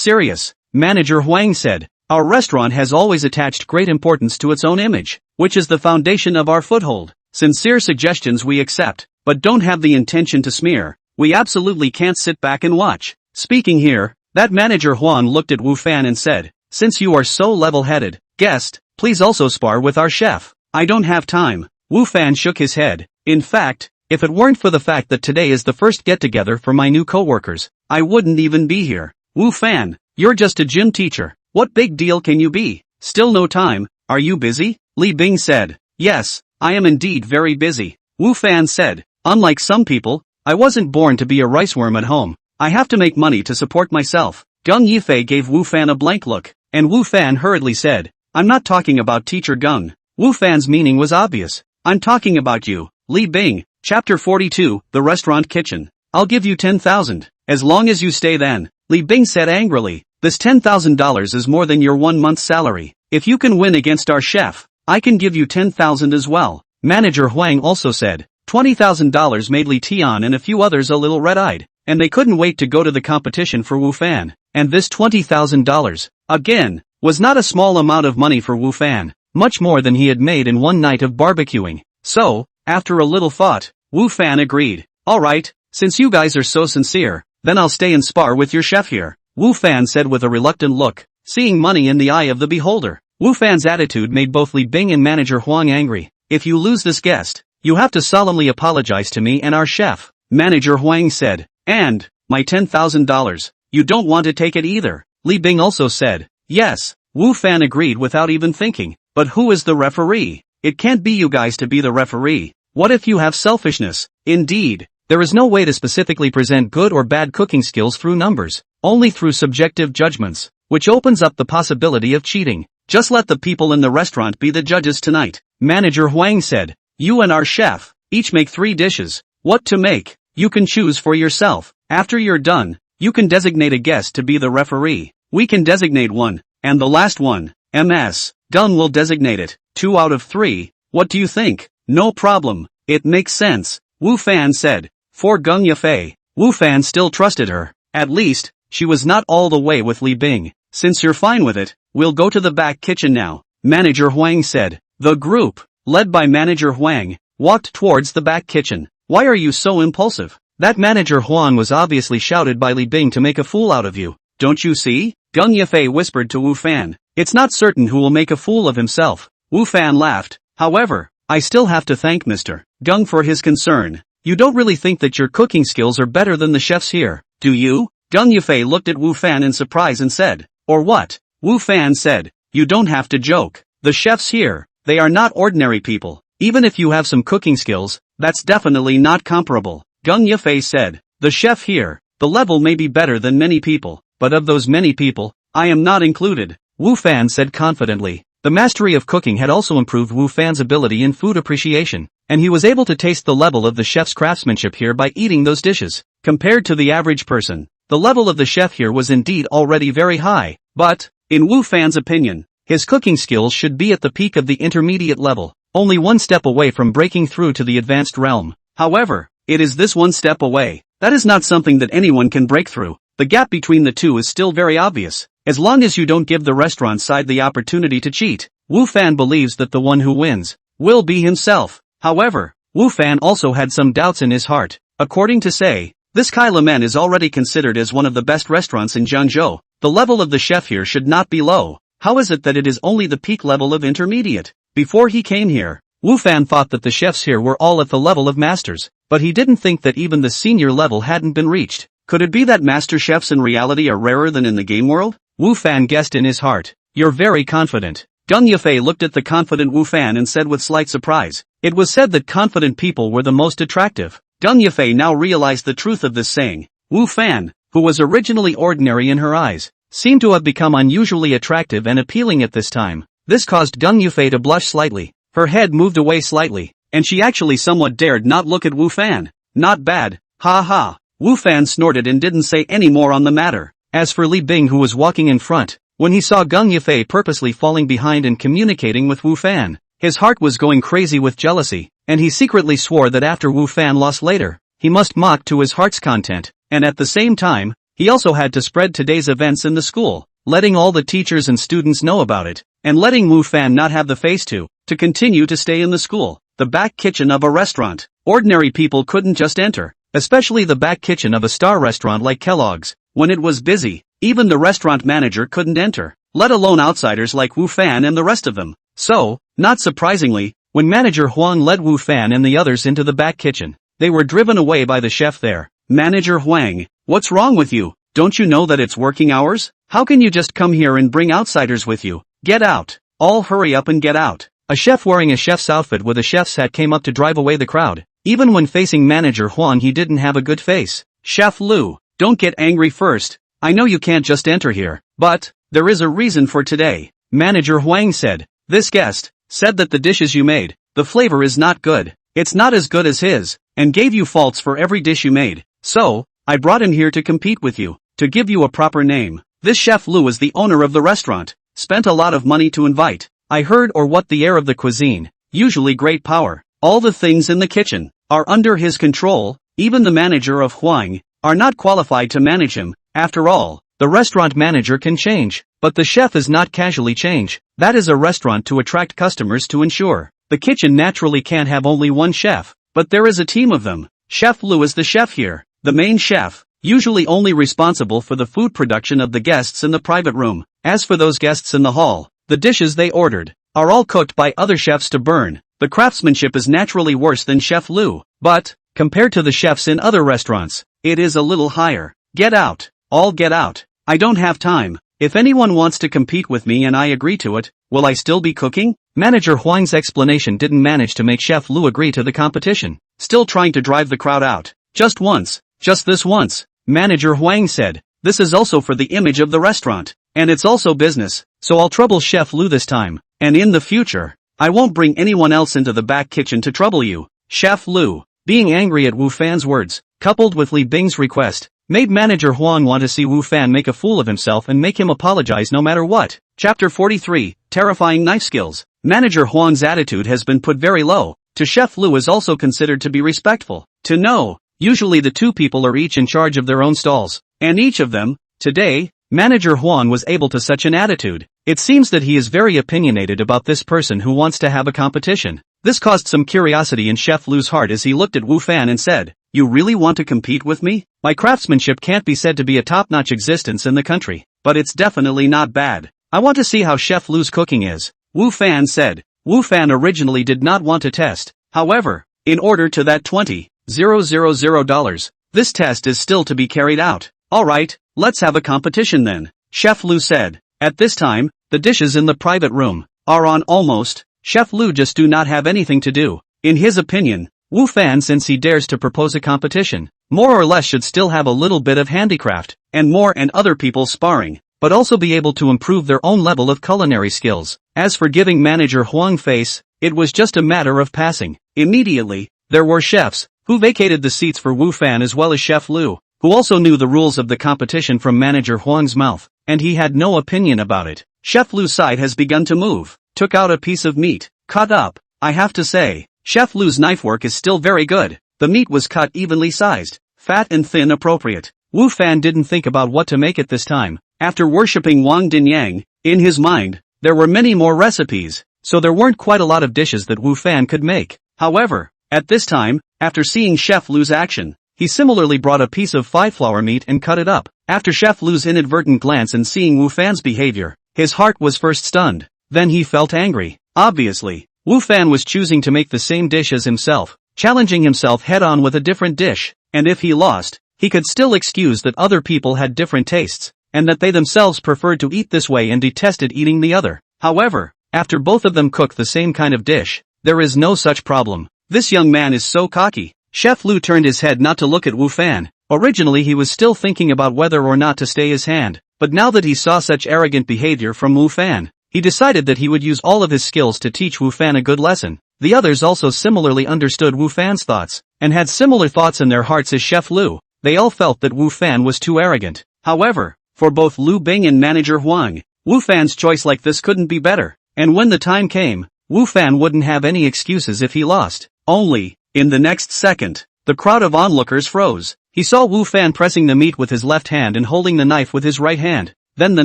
serious. Manager Huang said. Our restaurant has always attached great importance to its own image, which is the foundation of our foothold. Sincere suggestions we accept, but don't have the intention to smear. We absolutely can't sit back and watch. Speaking here, that manager Huang looked at Wu Fan and said, since you are so level-headed, guest, please also spar with our chef. I don't have time. Wu Fan shook his head. In fact, if it weren't for the fact that today is the first get-together for my new co-workers, I wouldn't even be here. Wu Fan, you're just a gym teacher. What big deal can you be? Still no time. Are you busy? Li Bing said. Yes, I am indeed very busy. Wu Fan said. Unlike some people, I wasn't born to be a riceworm at home. I have to make money to support myself. Gung Yifei gave Wu Fan a blank look, and Wu Fan hurriedly said, I'm not talking about teacher Gung. Wu Fan's meaning was obvious. I'm talking about you, Li Bing. Chapter 42, The Restaurant Kitchen. I'll give you 10,000, as long as you stay then, Li Bing said angrily. This $10,000 is more than your 1 month's salary. If you can win against our chef, I can give you 10,000 as well. Manager Huang also said. $20,000 made Li Tian and a few others a little red-eyed, and they couldn't wait to go to the competition for Wu Fan. And this $20,000, again, was not a small amount of money for Wu Fan, much more than he had made in one night of barbecuing. So, after a little thought, Wu Fan agreed. Alright, since you guys are so sincere, then I'll stay and spar with your chef here, Wu Fan said with a reluctant look, seeing money in the eye of the beholder. Wu Fan's attitude made both Li Bing and Manager Huang angry. If you lose this guest, you have to solemnly apologize to me and our chef, Manager Huang said. And, my $10,000, you don't want to take it either, Li Bing also said. Yes, Wu Fan agreed without even thinking. But who is the referee? It can't be you guys to be the referee. What if you have selfishness? Indeed, there is no way to specifically present good or bad cooking skills through numbers, only through subjective judgments, which opens up the possibility of cheating. Just let the people in the restaurant be the judges tonight, Manager Huang said. You and our chef, each make 3 dishes. What to make, you can choose for yourself. After you're done, you can designate a guest to be the referee. We can designate one, and the last one, MS. Done will designate it. 2 out of 3, what do you think? No problem, it makes sense, Wu Fan said. For Gung Yafei, Wu Fan still trusted her. At least, she was not all the way with Li Bing. Since you're fine with it, we'll go to the back kitchen now, Manager Huang said. The group, led by Manager Huang, walked towards the back kitchen. Why are you so impulsive? That Manager Huang was obviously shouted by Li Bing to make a fool out of you. Don't you see? Gung Yafei whispered to Wu Fan. It's not certain who will make a fool of himself. Wu Fan laughed. However, I still have to thank Mr. Gung for his concern. You don't really think that your cooking skills are better than the chefs here, do you? Gung Yafei looked at Wu Fan in surprise and said. Or what? Wu Fan said. You don't have to joke. The chefs here, they are not ordinary people. Even if you have some cooking skills, that's definitely not comparable. Gung Yafei said. The chef here, the level may be better than many people, but of those many people, I am not included, Wu Fan said confidently. The mastery of cooking had also improved Wu Fan's ability in food appreciation, and he was able to taste the level of the chef's craftsmanship here by eating those dishes. Compared to the average person, the level of the chef here was indeed already very high, but, in Wu Fan's opinion, his cooking skills should be at the peak of the intermediate level, only one step away from breaking through to the advanced realm. However, it is this one step away. That is not something that anyone can break through. The gap between the two is still very obvious. As long as you don't give the restaurant side the opportunity to cheat, Wu Fan believes that the one who wins will be himself. However, Wu Fan also had some doubts in his heart. According to Say, this Kai Lamen is already considered as one of the best restaurants in Jiangzhou. The level of the chef here should not be low. How is it that it is only the peak level of intermediate? Before he came here, Wu Fan thought that the chefs here were all at the level of masters, but he didn't think that even the senior level hadn't been reached. Could it be that master chefs in reality are rarer than in the game world? Wu Fan guessed in his heart. You're very confident. Deng Yufei looked at the confident Wu Fan and said with slight surprise, "It was said that confident people were the most attractive." Deng Yufei now realized the truth of this saying. Wu Fan, who was originally ordinary in her eyes, seemed to have become unusually attractive and appealing at this time. This caused Deng Yufei to blush slightly. Her head moved away slightly, and she actually somewhat dared not look at Wu Fan. "Not bad, ha ha." Wu Fan snorted and didn't say any more on the matter. As for Li Bing, who was walking in front, when he saw Deng Yufei purposely falling behind and communicating with Wu Fan, his heart was going crazy with jealousy, and he secretly swore that after Wu Fan lost later, he must mock to his heart's content, and at the same time, he also had to spread today's events in the school, letting all the teachers and students know about it, and letting Wu Fan not have the face to continue to stay in the school. The back kitchen of a restaurant. Ordinary people couldn't just enter, especially the back kitchen of a star restaurant like Kellogg's. When it was busy, even the restaurant manager couldn't enter, let alone outsiders like Wu Fan and the rest of them. So, not surprisingly, when manager Huang led Wu Fan and the others into the back kitchen, they were driven away by the chef there. "Manager Huang, what's wrong with you? Don't you know that it's working hours? How can you just come here and bring outsiders with you? Get out. All hurry up and get out." A chef wearing a chef's outfit with a chef's hat came up to drive away the crowd. Even when facing manager Huang, he didn't have a good face. "Chef Lu, don't get angry first. I know you can't just enter here, but there is a reason for today," Manager Huang said. "This guest said that the dishes you made, the flavor is not good. It's not as good as his, and gave you faults for every dish you made. So, I brought him here to compete with you, to give you a proper name. This Chef Lu is the owner of the restaurant, spent a lot of money to invite. I heard or what the air of the cuisine, usually great power. All the things in the kitchen are under his control. Even the manager of Huang are not qualified to manage him. After all, the restaurant manager can change, but the chef is not casually change. That is a restaurant to attract customers to ensure. The kitchen naturally can't have only one chef, but there is a team of them. Chef Lu is the chef here, the main chef, usually only responsible for the food production of the guests in the private room. As for those guests in the hall, the dishes they ordered are all cooked by other chefs to burn. The craftsmanship is naturally worse than Chef Lu, but, compared to the chefs in other restaurants, it is a little higher. Get out, all get out. I don't have time. If anyone wants to compete with me and I agree to it, will I still be cooking?" Manager Huang's explanation didn't manage to make Chef Lu agree to the competition. Still trying to drive the crowd out. "Just once, just this once," Manager Huang said. "This is also for the image of the restaurant, and it's also business, so I'll trouble Chef Lu this time, and in the future, I won't bring anyone else into the back kitchen to trouble you." Chef Lu, being angry at Wu Fan's words, coupled with Li Bing's request, made Manager Huang want to see Wu Fan make a fool of himself and make him apologize no matter what. Chapter 43, Terrifying Knife Skills. Manager Huang's attitude has been put very low. To Chef Lu is also considered to be respectful. To know, usually the two people are each in charge of their own stalls, and each of them, today, Manager Huang was able to such an attitude. It seems that he is very opinionated about this person who wants to have a competition. This caused some curiosity in Chef Lu's heart as he looked at Wu Fan and said, "You really want to compete with me? My craftsmanship can't be said to be a top-notch existence in the country, but it's definitely not bad. I want to see how Chef Lu's cooking is," Wu Fan said. Wu Fan originally did not want to test. However, in order to that $20,000, this test is still to be carried out. "Alright, let's have a competition then," Chef Lu said. At this time, the dishes in the private room are on almost. Chef Lu just do not have anything to do. In his opinion, Wu Fan, since he dares to propose a competition, more or less should still have a little bit of handicraft, and more and other people sparring, but also be able to improve their own level of culinary skills. As for giving Manager Huang face, it was just a matter of passing. Immediately, there were chefs, who vacated the seats for Wu Fan as well as Chef Lu, who also knew the rules of the competition from Manager Huang's mouth, and he had no opinion about it. Chef Lu's side has begun to move, took out a piece of meat, cut up. I have to say, Chef Lu's knife work is still very good. The meat was cut evenly sized, fat and thin appropriate. Wu Fan didn't think about what to make at this time. After worshipping Wang Dinyang, in his mind, there were many more recipes, so there weren't quite a lot of dishes that Wu Fan could make. However, at this time, after seeing Chef Lu's action, he similarly brought a piece of five-flower meat and cut it up. After Chef Lu's inadvertent glance and seeing Wu Fan's behavior, his heart was first stunned, then he felt angry. Obviously, Wu Fan was choosing to make the same dish as himself, challenging himself head-on with a different dish, and if he lost, he could still excuse that other people had different tastes, and that they themselves preferred to eat this way and detested eating the other. However, after both of them cook the same kind of dish, there is no such problem. This young man is so cocky. Chef Lu turned his head not to look at Wu Fan. Originally he was still thinking about whether or not to stay his hand, but now that he saw such arrogant behavior from Wu Fan, he decided that he would use all of his skills to teach Wu Fan a good lesson. The others also similarly understood Wu Fan's thoughts, and had similar thoughts in their hearts as Chef Lu. They all felt that Wu Fan was too arrogant. However, for both Lu Bing and manager Huang, Wu Fan's choice like this couldn't be better, and when the time came, Wu Fan wouldn't have any excuses if he lost. Only, in the next second, the crowd of onlookers froze. He saw Wu Fan pressing the meat with his left hand and holding the knife with his right hand. Then the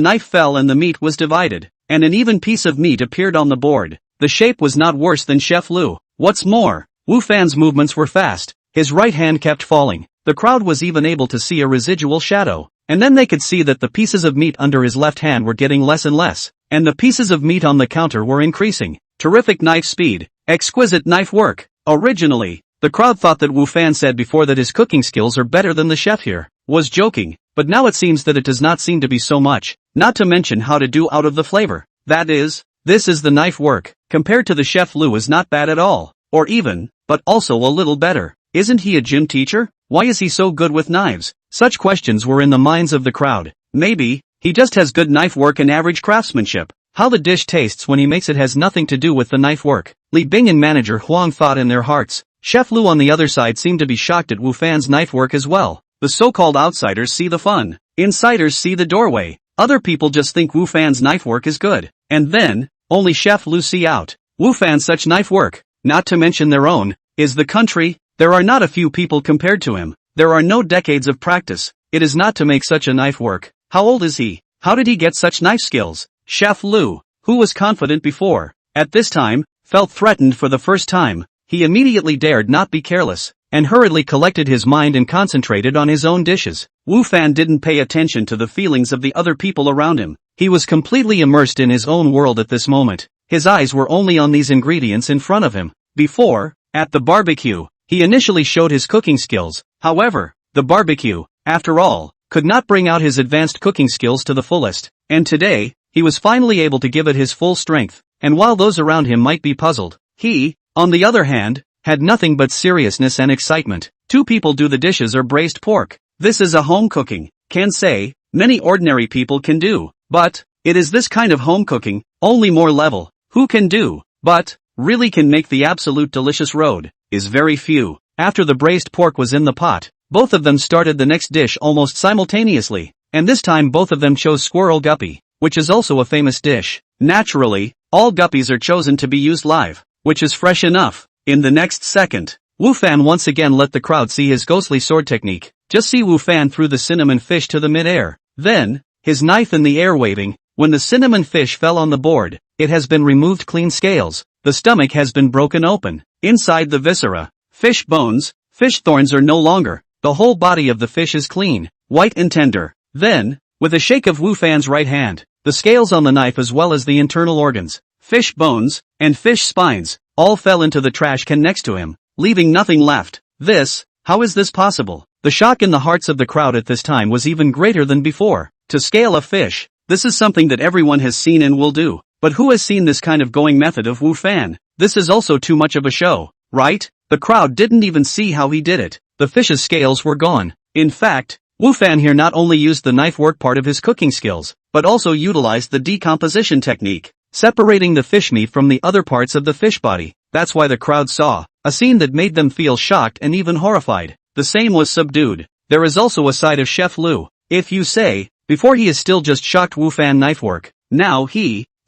knife fell and the meat was divided, and an even piece of meat appeared on the board. The shape was not worse than Chef Lu. What's more, Wu Fan's movements were fast. His right hand kept falling. The crowd was even able to see a residual shadow, and then they could see that the pieces of meat under his left hand were getting less and less, and the pieces of meat on the counter were increasing. Terrific knife speed. Exquisite knife work. Originally, the crowd thought that Wu Fan said before that his cooking skills are better than the chef here, was joking, but now it seems that it does not seem to be so much, not to mention how to do out of the flavor. That is, this is the knife work, compared to the Chef Lu is not bad at all, or even, but also a little better. Isn't he a gym teacher? Why is he so good with knives? Such questions were in the minds of the crowd. Maybe, he just has good knife work and average craftsmanship. How the dish tastes when he makes it has nothing to do with the knife work. Li Bing and manager Huang thought in their hearts. Chef Lu on the other side seemed to be shocked at Wu Fan's knife work as well. The so-called outsiders see the fun. Insiders see the doorway. Other people just think Wu Fan's knife work is good. And then, only Chef Lu see out. Wu Fan's such knife work, not to mention their own, is the country. There are not a few people compared to him. There are no decades of practice. It is not to make such a knife work. How old is he? How did he get such knife skills? Chef Lu, who was confident before, at this time, felt threatened for the first time. He immediately dared not be careless, and hurriedly collected his mind and concentrated on his own dishes. Wu Fan didn't pay attention to the feelings of the other people around him. He was completely immersed in his own world at this moment. His eyes were only on these ingredients in front of him. Before, at the barbecue, he initially showed his cooking skills. However, the barbecue, after all, could not bring out his advanced cooking skills to the fullest. And today, he was finally able to give it his full strength. And while those around him might be puzzled, he, on the other hand, had nothing but seriousness and excitement. Two people do the dishes or braised pork. This is a home cooking, can say, many ordinary people can do. But, it is this kind of home cooking, only more level. Who can do, but, really can make the absolute delicious road, is very few. After the braised pork was in the pot, both of them started the next dish almost simultaneously, and this time both of them chose squirrel guppy, which is also a famous dish. Naturally, all guppies are chosen to be used live, which is fresh enough. In the next second, Wu Fan once again let the crowd see his ghostly sword technique. Just see Wu Fan threw the cinnamon fish to the mid-air. Then, his knife in the air waving, when the cinnamon fish fell on the board, it has been removed clean scales. The stomach has been broken open. Inside the viscera, fish bones, fish thorns are no longer. The whole body of the fish is clean, white and tender. Then, with a shake of Wu Fan's right hand, the scales on the knife as well as the internal organs, fish bones, and fish spines, all fell into the trash can next to him, leaving nothing left. How is this possible? The shock in the hearts of the crowd at this time was even greater than before. To scale a fish, this is something that everyone has seen and will do. But who has seen this kind of going method of Wu Fan? This is also too much of a show, right? The crowd didn't even see how he did it. The fish's scales were gone. In fact, Wu Fan here not only used the knife work part of his cooking skills, but also utilized the decomposition technique, separating the fish meat from the other parts of the fish body. That's why the crowd saw a scene that made them feel shocked and even horrified. The same was subdued. There is also a side of Chef Lu. If you say, before he is still just shocked Wu Fan knife work, now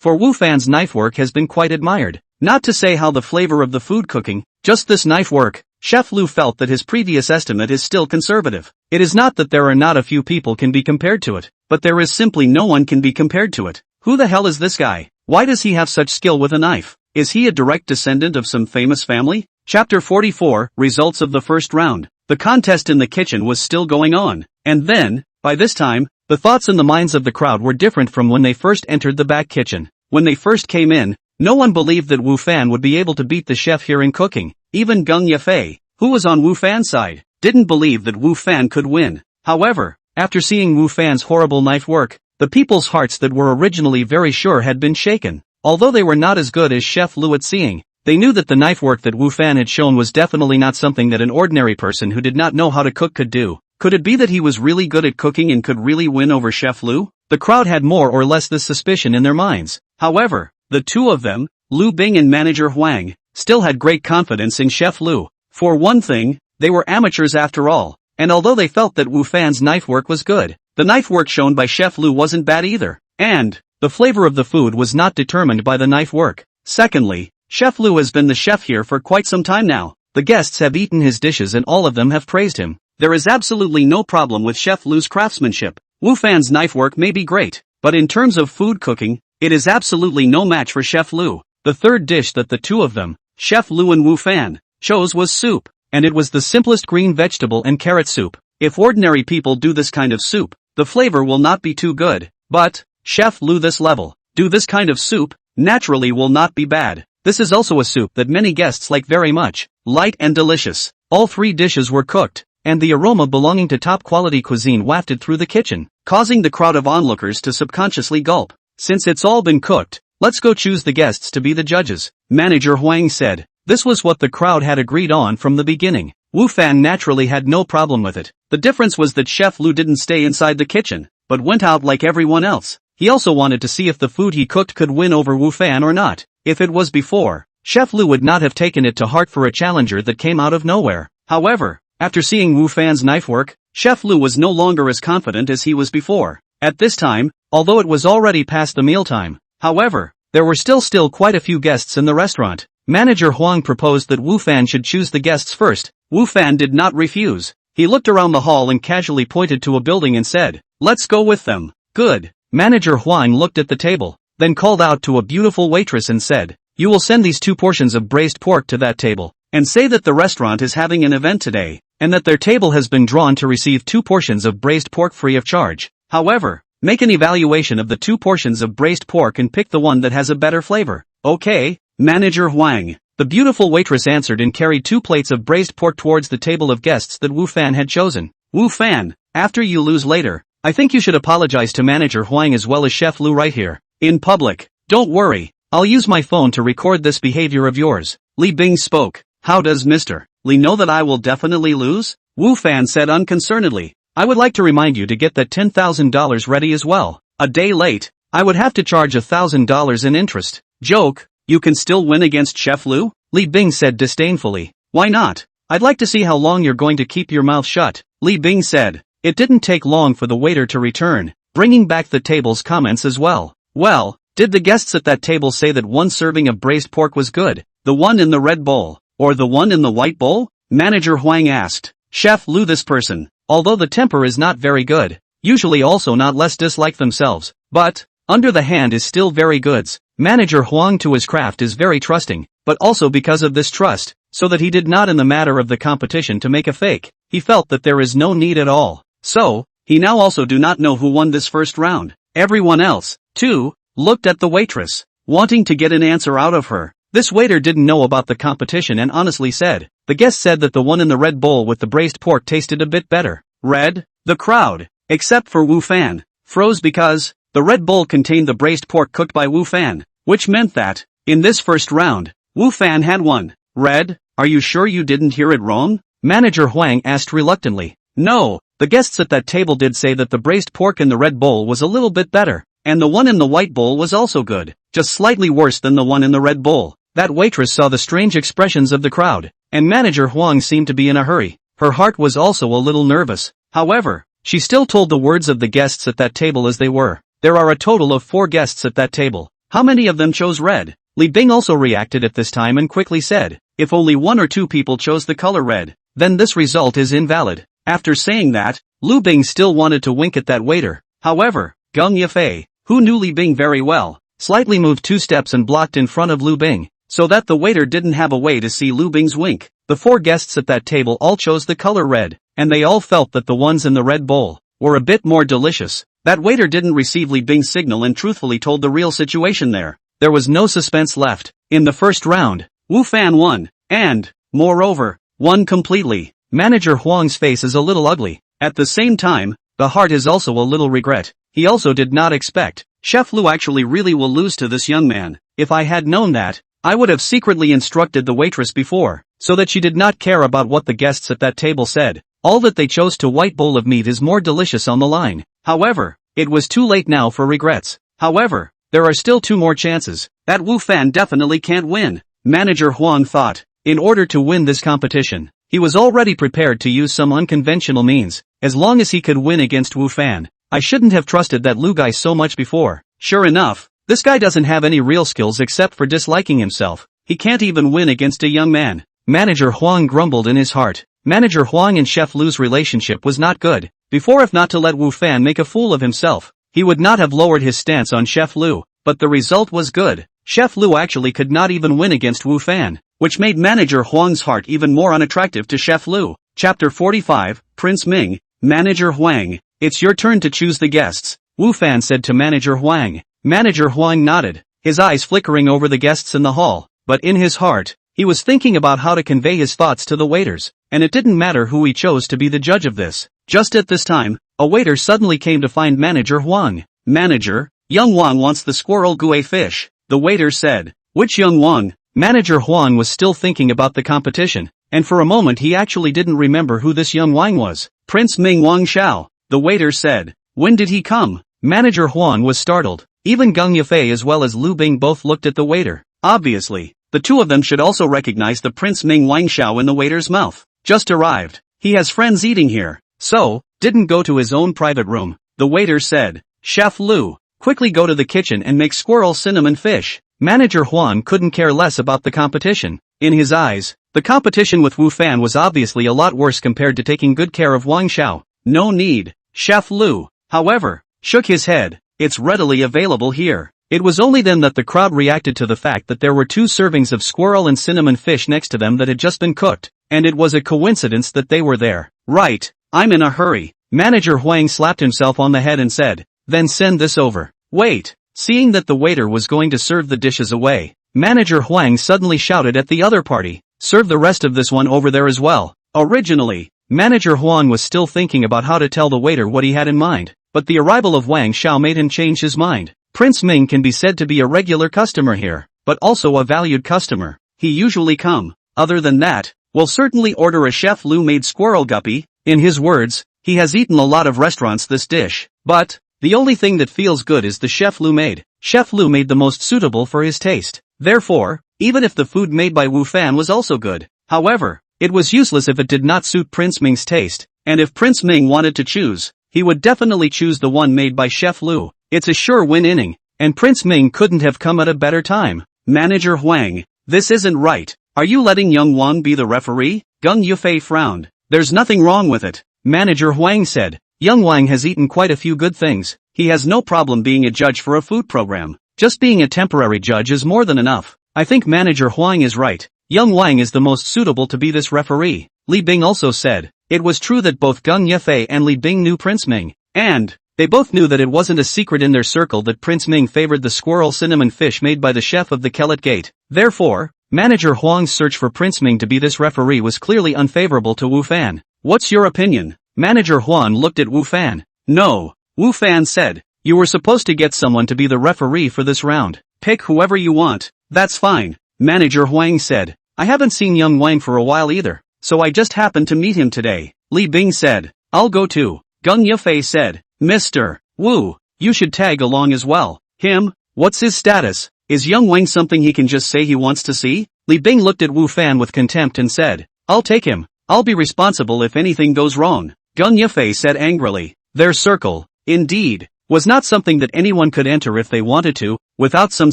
for Wu Fan's knife work has been quite admired. Not to say how the flavor of the food cooking, just this knife work. Chef Lu felt that his previous estimate is still conservative. It is not that there are not a few people can be compared to it, but there is simply no one can be compared to it. Who the hell is this guy? Why does he have such skill with a knife? Is he a direct descendant of some famous family? Chapter 44, Results of the First Round. The contest in the kitchen was still going on, and then, by this time, the thoughts in the minds of the crowd were different from when they first entered the back kitchen. When they first came in, no one believed that Wu Fan would be able to beat the chef here in cooking. Even Gung Yafei, who was on Wu Fan's side, didn't believe that Wu Fan could win. However, after seeing Wu Fan's horrible knife work, the people's hearts that were originally very sure had been shaken. Although they were not as good as Chef Lu at seeing, they knew that the knife work that Wu Fan had shown was definitely not something that an ordinary person who did not know how to cook could do. Could it be that he was really good at cooking and could really win over Chef Lu? The crowd had more or less this suspicion in their minds. However, the two of them, Lu Bing and manager Huang, still had great confidence in Chef Lu. For one thing, they were amateurs after all, and although they felt that Wu Fan's knife work was good, the knife work shown by Chef Lu wasn't bad either. And the flavor of the food was not determined by the knife work. Secondly, Chef Lu has been the chef here for quite some time now. The guests have eaten his dishes and all of them have praised him. There is absolutely no problem with Chef Lu's craftsmanship. Wu Fan's knife work may be great, but in terms of food cooking, it is absolutely no match for Chef Lu. The third dish that the two of them, Chef Lu and Wu Fan, chose was soup, and it was the simplest green vegetable and carrot soup. If ordinary people do this kind of soup, the flavor will not be too good, but Chef Lu this level, do this kind of soup, naturally will not be bad. This is also a soup that many guests like very much, light and delicious. All three dishes were cooked, and the aroma belonging to top-quality cuisine wafted through the kitchen, causing the crowd of onlookers to subconsciously gulp. Since it's all been cooked, let's go choose the guests to be the judges, manager Huang said. This was what the crowd had agreed on from the beginning. Wu Fan naturally had no problem with it. The difference was that Chef Lu didn't stay inside the kitchen, but went out like everyone else. He also wanted to see if the food he cooked could win over Wu Fan or not. If it was before, Chef Lu would not have taken it to heart for a challenger that came out of nowhere. However, after seeing Wu Fan's knife work, Chef Lu was no longer as confident as he was before. At this time, although it was already past the mealtime, however, there were still quite a few guests in the restaurant. Manager Huang proposed that Wu Fan should choose the guests first. Wu Fan did not refuse. He looked around the hall and casually pointed to a building and said, "Let's go with them." Good. Manager Huang looked at the table, then called out to a beautiful waitress and said, "You will send these 2 portions of braised pork to that table, and say that the restaurant is having an event today, and that their table has been drawn to receive 2 portions of braised pork free of charge. However, make an evaluation of the 2 portions of braised pork and pick the one that has a better flavor." "Okay, Manager Huang." The beautiful waitress answered and carried 2 plates of braised pork towards the table of guests that Wu Fan had chosen. "Wu Fan, after you lose later, I think you should apologize to Manager Huang as well as Chef Lu right here, in public. Don't worry, I'll use my phone to record this behavior of yours." Li Bing spoke. "How does Mr. Li know that I will definitely lose?" Wu Fan said unconcernedly. "I would like to remind you to get that $10,000 ready as well. A day late, I would have to charge $1,000 in interest." "Joke, you can still win against Chef Lu?" Li Bing said disdainfully. "Why not? I'd like to see how long you're going to keep your mouth shut," Li Bing said. It didn't take long for the waiter to return, bringing back the table's comments as well. "Well, did the guests at that table say that one serving of braised pork was good? The one in the red bowl, or the one in the white bowl?" Manager Huang asked. Chef Lu, this person, although the temper is not very good, usually also not less dislike themselves, but, under the hand is still very goods. Manager Huang to his craft is very trusting, but also because of this trust, so that he did not in the matter of the competition to make a fake, he felt that there is no need at all. So, he now also do not know who won this first round. Everyone else, too, looked at the waitress, wanting to get an answer out of her. This waiter didn't know about the competition and honestly said, the guest said that the one in the red bowl with the braised pork tasted a bit better. Red? The crowd, except for Wu Fan, froze because the red bowl contained the braised pork cooked by Wu Fan, which meant that, in this first round, Wu Fan had won. "Red, are you sure you didn't hear it wrong?" Manager Huang asked reluctantly. "No, the guests at that table did say that the braised pork in the red bowl was a little bit better, and the one in the white bowl was also good, just slightly worse than the one in the red bowl." That waitress saw the strange expressions of the crowd, and Manager Huang seemed to be in a hurry. Her heart was also a little nervous. However, she still told the words of the guests at that table as they were. "There are a total of 4 guests at that table. How many of them chose red?" Li Bing also reacted at this time and quickly said, "If only 1 or 2 people chose the color red, then this result is invalid." After saying that, Lu Bing still wanted to wink at that waiter. However, Gung Yafei, who knew Li Bing very well, slightly moved 2 steps and blocked in front of Lu Bing, so that the waiter didn't have a way to see Lu Bing's wink. The 4 guests at that table all chose the color red, and they all felt that the ones in the red bowl were a bit more delicious. That waiter didn't receive Li Bing's signal and truthfully told the real situation there. There was no suspense left. In the first round, Wu Fan won, and, moreover, won completely. Manager Huang's face is a little ugly. At the same time, the heart is also a little regret. He also did not expect Chef Lu actually really will lose to this young man. if I had known that, I would have secretly instructed the waitress before, so that she did not care about what the guests at that table said. All that they chose to white bowl of meat is more delicious on the line. However, it was too late now for regrets. However, there are still 2 more chances. That Wu Fan definitely can't win. Manager Huang thought. In order to win this competition, he was already prepared to use some unconventional means, as long as he could win against Wu Fan. I shouldn't have trusted that Lu guy so much before. Sure enough, this guy doesn't have any real skills except for disliking himself. He can't even win against a young man. Manager Huang grumbled in his heart. Manager Huang and Chef Lu's relationship was not good. Before, if not to let Wu Fan make a fool of himself, he would not have lowered his stance on Chef Lu, but the result was good. Chef Lu actually could not even win against Wu Fan, which made Manager Huang's heart even more unattractive to Chef Lu. Chapter 45, Prince Ming. Manager Huang, it's your turn to choose the guests, Wu Fan said to Manager Huang. Manager Huang nodded, his eyes flickering over the guests in the hall, but in his heart, he was thinking about how to convey his thoughts to the waiters, and it didn't matter who he chose to be the judge of this. Just at this time, a waiter suddenly came to find Manager Huang. Manager, young Wang wants the squirrel gouet fish, the waiter said. Which young Wang? Manager Huang was still thinking about the competition, and for a moment he actually didn't remember who this young Wang was. Prince Ming Wang Xiao, the waiter said. When did he come? Manager Huang was startled. Even Geng Yafei as well as Lu Bing both looked at the waiter. Obviously, the 2 of them should also recognize the Prince Ming Wang Xiao in the waiter's mouth. Just arrived. He has friends eating here. So, didn't go to his own private room, the waiter said. Chef Lu, quickly go to the kitchen and make squirrel cinnamon fish. Manager Huang couldn't care less about the competition. In his eyes, the competition with Wu Fan was obviously a lot worse compared to taking good care of Wang Xiao. No need. Chef Lu, however, shook his head. It's readily available here. It was only then that the crowd reacted to the fact that there were 2 servings of squirrel and cinnamon fish next to them that had just been cooked, and it was a coincidence that they were there. Right, I'm in a hurry. Manager Huang slapped himself on the head and said, then send this over. Wait. Seeing that the waiter was going to serve the dishes away, Manager Huang suddenly shouted at the other party, serve the rest of this one over there as well. Originally, Manager Huang was still thinking about how to tell the waiter what he had in mind, but the arrival of Wang Xiao made him change his mind. Prince Ming can be said to be a regular customer here, but also a valued customer. He usually come. Other than that, will certainly order a Chef Lu made squirrel guppy. In his words, he has eaten a lot of restaurants this dish, but the only thing that feels good is the Chef Lu made. Chef Lu made the most suitable for his taste. Therefore, even if the food made by Wu Fan was also good, however, it was useless if it did not suit Prince Ming's taste, and if Prince Ming wanted to choose, he would definitely choose the one made by Chef Lu. It's a sure win inning, and Prince Ming couldn't have come at a better time. Manager Huang, this isn't right. Are you letting young Wang be the referee? Geng Yufei frowned. There's nothing wrong with it. Manager Huang said. Young Wang has eaten quite a few good things. He has no problem being a judge for a food program. Just being a temporary judge is more than enough. I think Manager Huang is right. Young Wang is the most suitable to be this referee. Li Bing also said. It was true that both Geng Yefei and Li Bing knew Prince Ming, and they both knew that it wasn't a secret in their circle that Prince Ming favored the squirrel cinnamon fish made by the chef of the Kellet Gate. Therefore, Manager Huang's search for Prince Ming to be this referee was clearly unfavorable to Wu Fan. What's your opinion? Manager Huang looked at Wu Fan. No, Wu Fan said. You were supposed to get someone to be the referee for this round. Pick whoever you want. That's fine. Manager Huang said. I haven't seen young Wang for a while either, so I just happened to meet him today. Li Bing said. I'll go too. Geng Yefei said. Mr. Wu, you should tag along as well. Him? What's his status? Is young Wang something he can just say he wants to see? Li Bing looked at Wu Fan with contempt and said. I'll take him. I'll be responsible if anything goes wrong. Geng Yefei said angrily. Their circle, indeed, was not something that anyone could enter if they wanted to, without some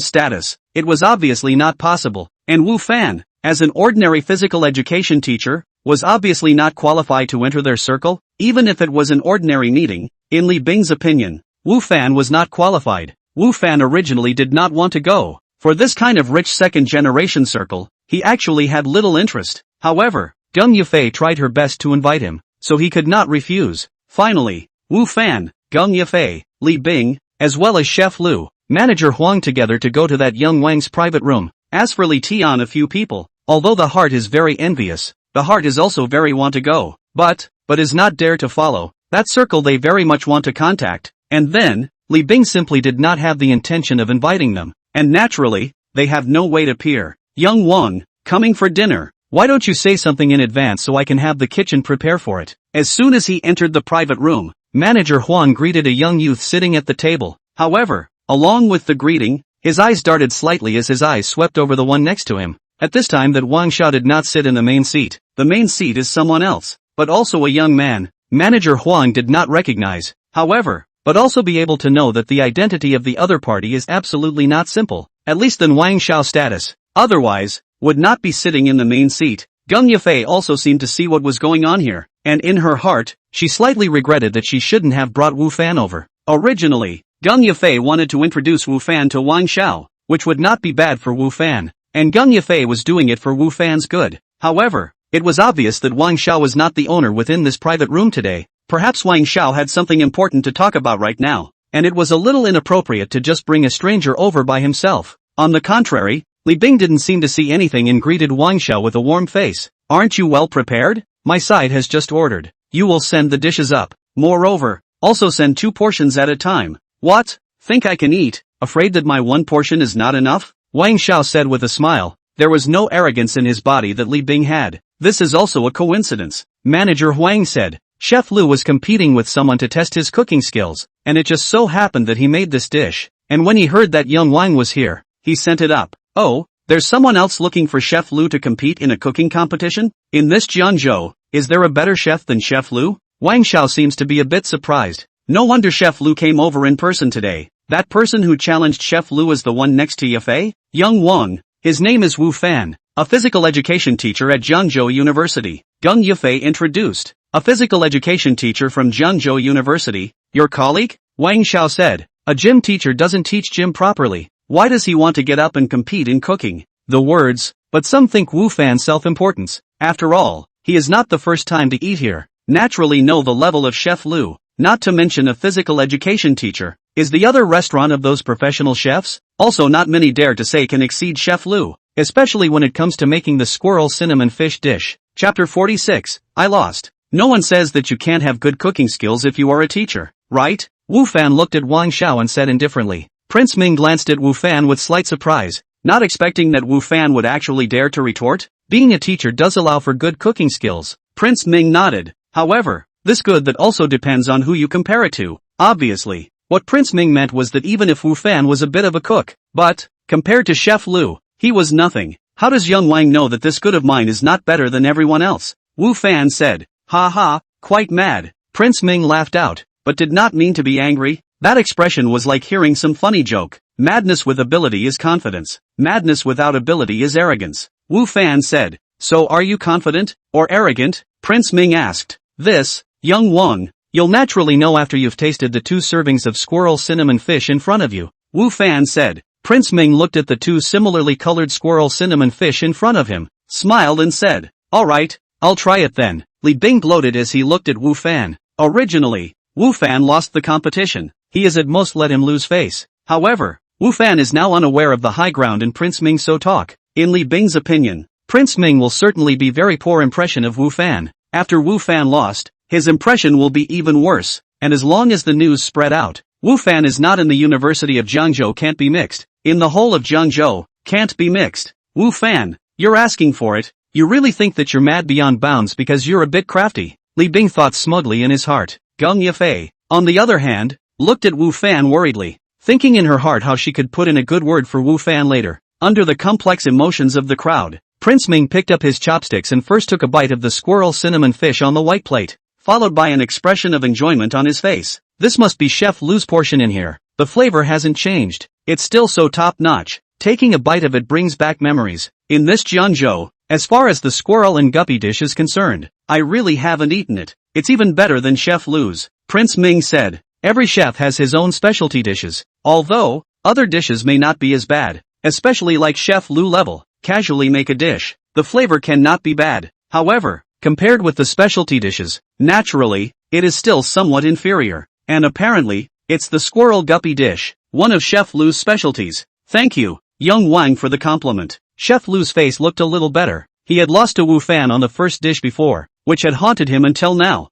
status. It was obviously not possible, and Wu Fan, as an ordinary physical education teacher, was obviously not qualified to enter their circle, even if it was an ordinary meeting. In Li Bing's opinion, Wu Fan was not qualified. Wu Fan originally did not want to go. For this kind of rich second-generation circle, he actually had little interest. However, Geng Yefei tried her best to invite him, so he could not refuse. Finally, Wu Fan, Geng Yefei, Li Bing, as well as Chef Lu, Manager Huang together to go to that young Wang's private room. As for Li Tian, a few people, although the heart is very envious, the heart is also very want to go, but is not dare to follow. That circle they very much want to contact, and then, Li Bing simply did not have the intention of inviting them, and naturally, they have no way to peer. Young Wang, coming for dinner. Why don't you say something in advance so I can have the kitchen prepare for it? As soon as he entered the private room, Manager Huang greeted a young youth sitting at the table. However, along with the greeting, his eyes darted slightly as his eyes swept over the one next to him. At this time that Wang Xiao did not sit in the main seat. The main seat is someone else, but also a young man. Manager Huang did not recognize, however, but also be able to know that the identity of the other party is absolutely not simple, at least than Wang Xiao's status. Otherwise, would not be sitting in the main seat. Gung Yafei also seemed to see what was going on here, and in her heart, she slightly regretted that she shouldn't have brought Wu Fan over. Originally, Gung Yafei wanted to introduce Wu Fan to Wang Xiao, which would not be bad for Wu Fan, and Gung Yafei was doing it for Wu Fan's good. However, it was obvious that Wang Xiao was not the owner within this private room today. Perhaps Wang Xiao had something important to talk about right now, and it was a little inappropriate to just bring a stranger over by himself. On the contrary, Li Bing didn't seem to see anything and greeted Wang Xiao with a warm face. Aren't you well prepared? My side has just ordered. You will send the dishes up. Moreover, also send 2 portions at a time. What? Think I can eat? Afraid that my 1 portion is not enough? Wang Xiao said with a smile. There was no arrogance in his body that Li Bing had. This is also a coincidence. Manager Huang said. Chef Lu was competing with someone to test his cooking skills, and it just so happened that he made this dish. And when he heard that young Wang was here, he sent it up. Oh, there's someone else looking for Chef Lu to compete in a cooking competition? In this Jianzhou, is there a better chef than Chef Lu? Wang Xiao seems to be a bit surprised. No wonder Chef Lu came over in person today. That person who challenged Chef Lu is the one next to Yafei? Young Wang. His name is Wu Fan, a physical education teacher at Jianzhou University. Gung Yafei introduced. A physical education teacher from Jianzhou University. Your colleague? Wang Xiao said. A gym teacher doesn't teach gym properly. Why does he want to get up and compete in cooking? The words, but some think Wu Fan's self-importance. After all, he is not the first time to eat here. Naturally know the level of Chef Lu, not to mention a physical education teacher. Is the other restaurant of those professional chefs? Also not many dare to say can exceed Chef Lu, especially when it comes to making the squirrel cinnamon fish dish. Chapter 46, I lost. No one says that you can't have good cooking skills if you are a teacher, right? Wu Fan looked at Wang Xiao and said indifferently. Prince Ming glanced at Wu Fan with slight surprise, not expecting that Wu Fan would actually dare to retort. Being a teacher does allow for good cooking skills. Prince Ming nodded. However, this good that also depends on who you compare it to. Obviously, what Prince Ming meant was that even if Wu Fan was a bit of a cook, but, compared to Chef Lu, he was nothing. How does young Wang know that this good of mine is not better than everyone else? Wu Fan said. Ha ha, quite mad. Prince Ming laughed out, but did not mean to be angry. That expression was like hearing some funny joke. Madness with ability is confidence. Madness without ability is arrogance. Wu Fan said. So are you confident, or arrogant? Prince Ming asked. This, young Wang, you'll naturally know after you've tasted the 2 servings of squirrel cinnamon fish in front of you. Wu Fan said. Prince Ming looked at the 2 similarly colored squirrel cinnamon fish in front of him, smiled and said. Alright, I'll try it then. Li Bing gloated as he looked at Wu Fan. Originally, Wu Fan lost the competition. He is at most let him lose face. However, Wu Fan is now unaware of the high ground in Prince Ming's so talk. In Li Bing's opinion, Prince Ming will certainly be very poor impression of Wu Fan. After Wu Fan lost, his impression will be even worse, and as long as the news spread out, Wu Fan is not in the University of Jiangzhou can't be mixed. In the whole of Jiangzhou, can't be mixed. Wu Fan, you're asking for it. You really think that you're mad beyond bounds because you're a bit crafty? Li Bing thought smugly in his heart. Gung Yafei, on the other hand, looked at Wu Fan worriedly, thinking in her heart how she could put in a good word for Wu Fan later. Under the complex emotions of the crowd, Prince Ming picked up his chopsticks and first took a bite of the squirrel cinnamon fish on the white plate, followed by an expression of enjoyment on his face. This must be Chef Lu's portion in here. The flavor hasn't changed. It's still so top-notch. Taking a bite of it brings back memories. In this Jianzhou, as far as the squirrel and guppy dish is concerned, I really haven't eaten it. It's even better than Chef Lu's. Prince Ming said. Every chef has his own specialty dishes, although, other dishes may not be as bad, especially like Chef Lu level. Casually make a dish. The flavor cannot be bad. However, compared with the specialty dishes, naturally, it is still somewhat inferior. And apparently, it's the squirrel guppy dish, one of Chef Lu's specialties. Thank you, young Wang, for the compliment. Chef Lu's face looked a little better. He had lost to Wu Fan on the first dish before, which had haunted him until now.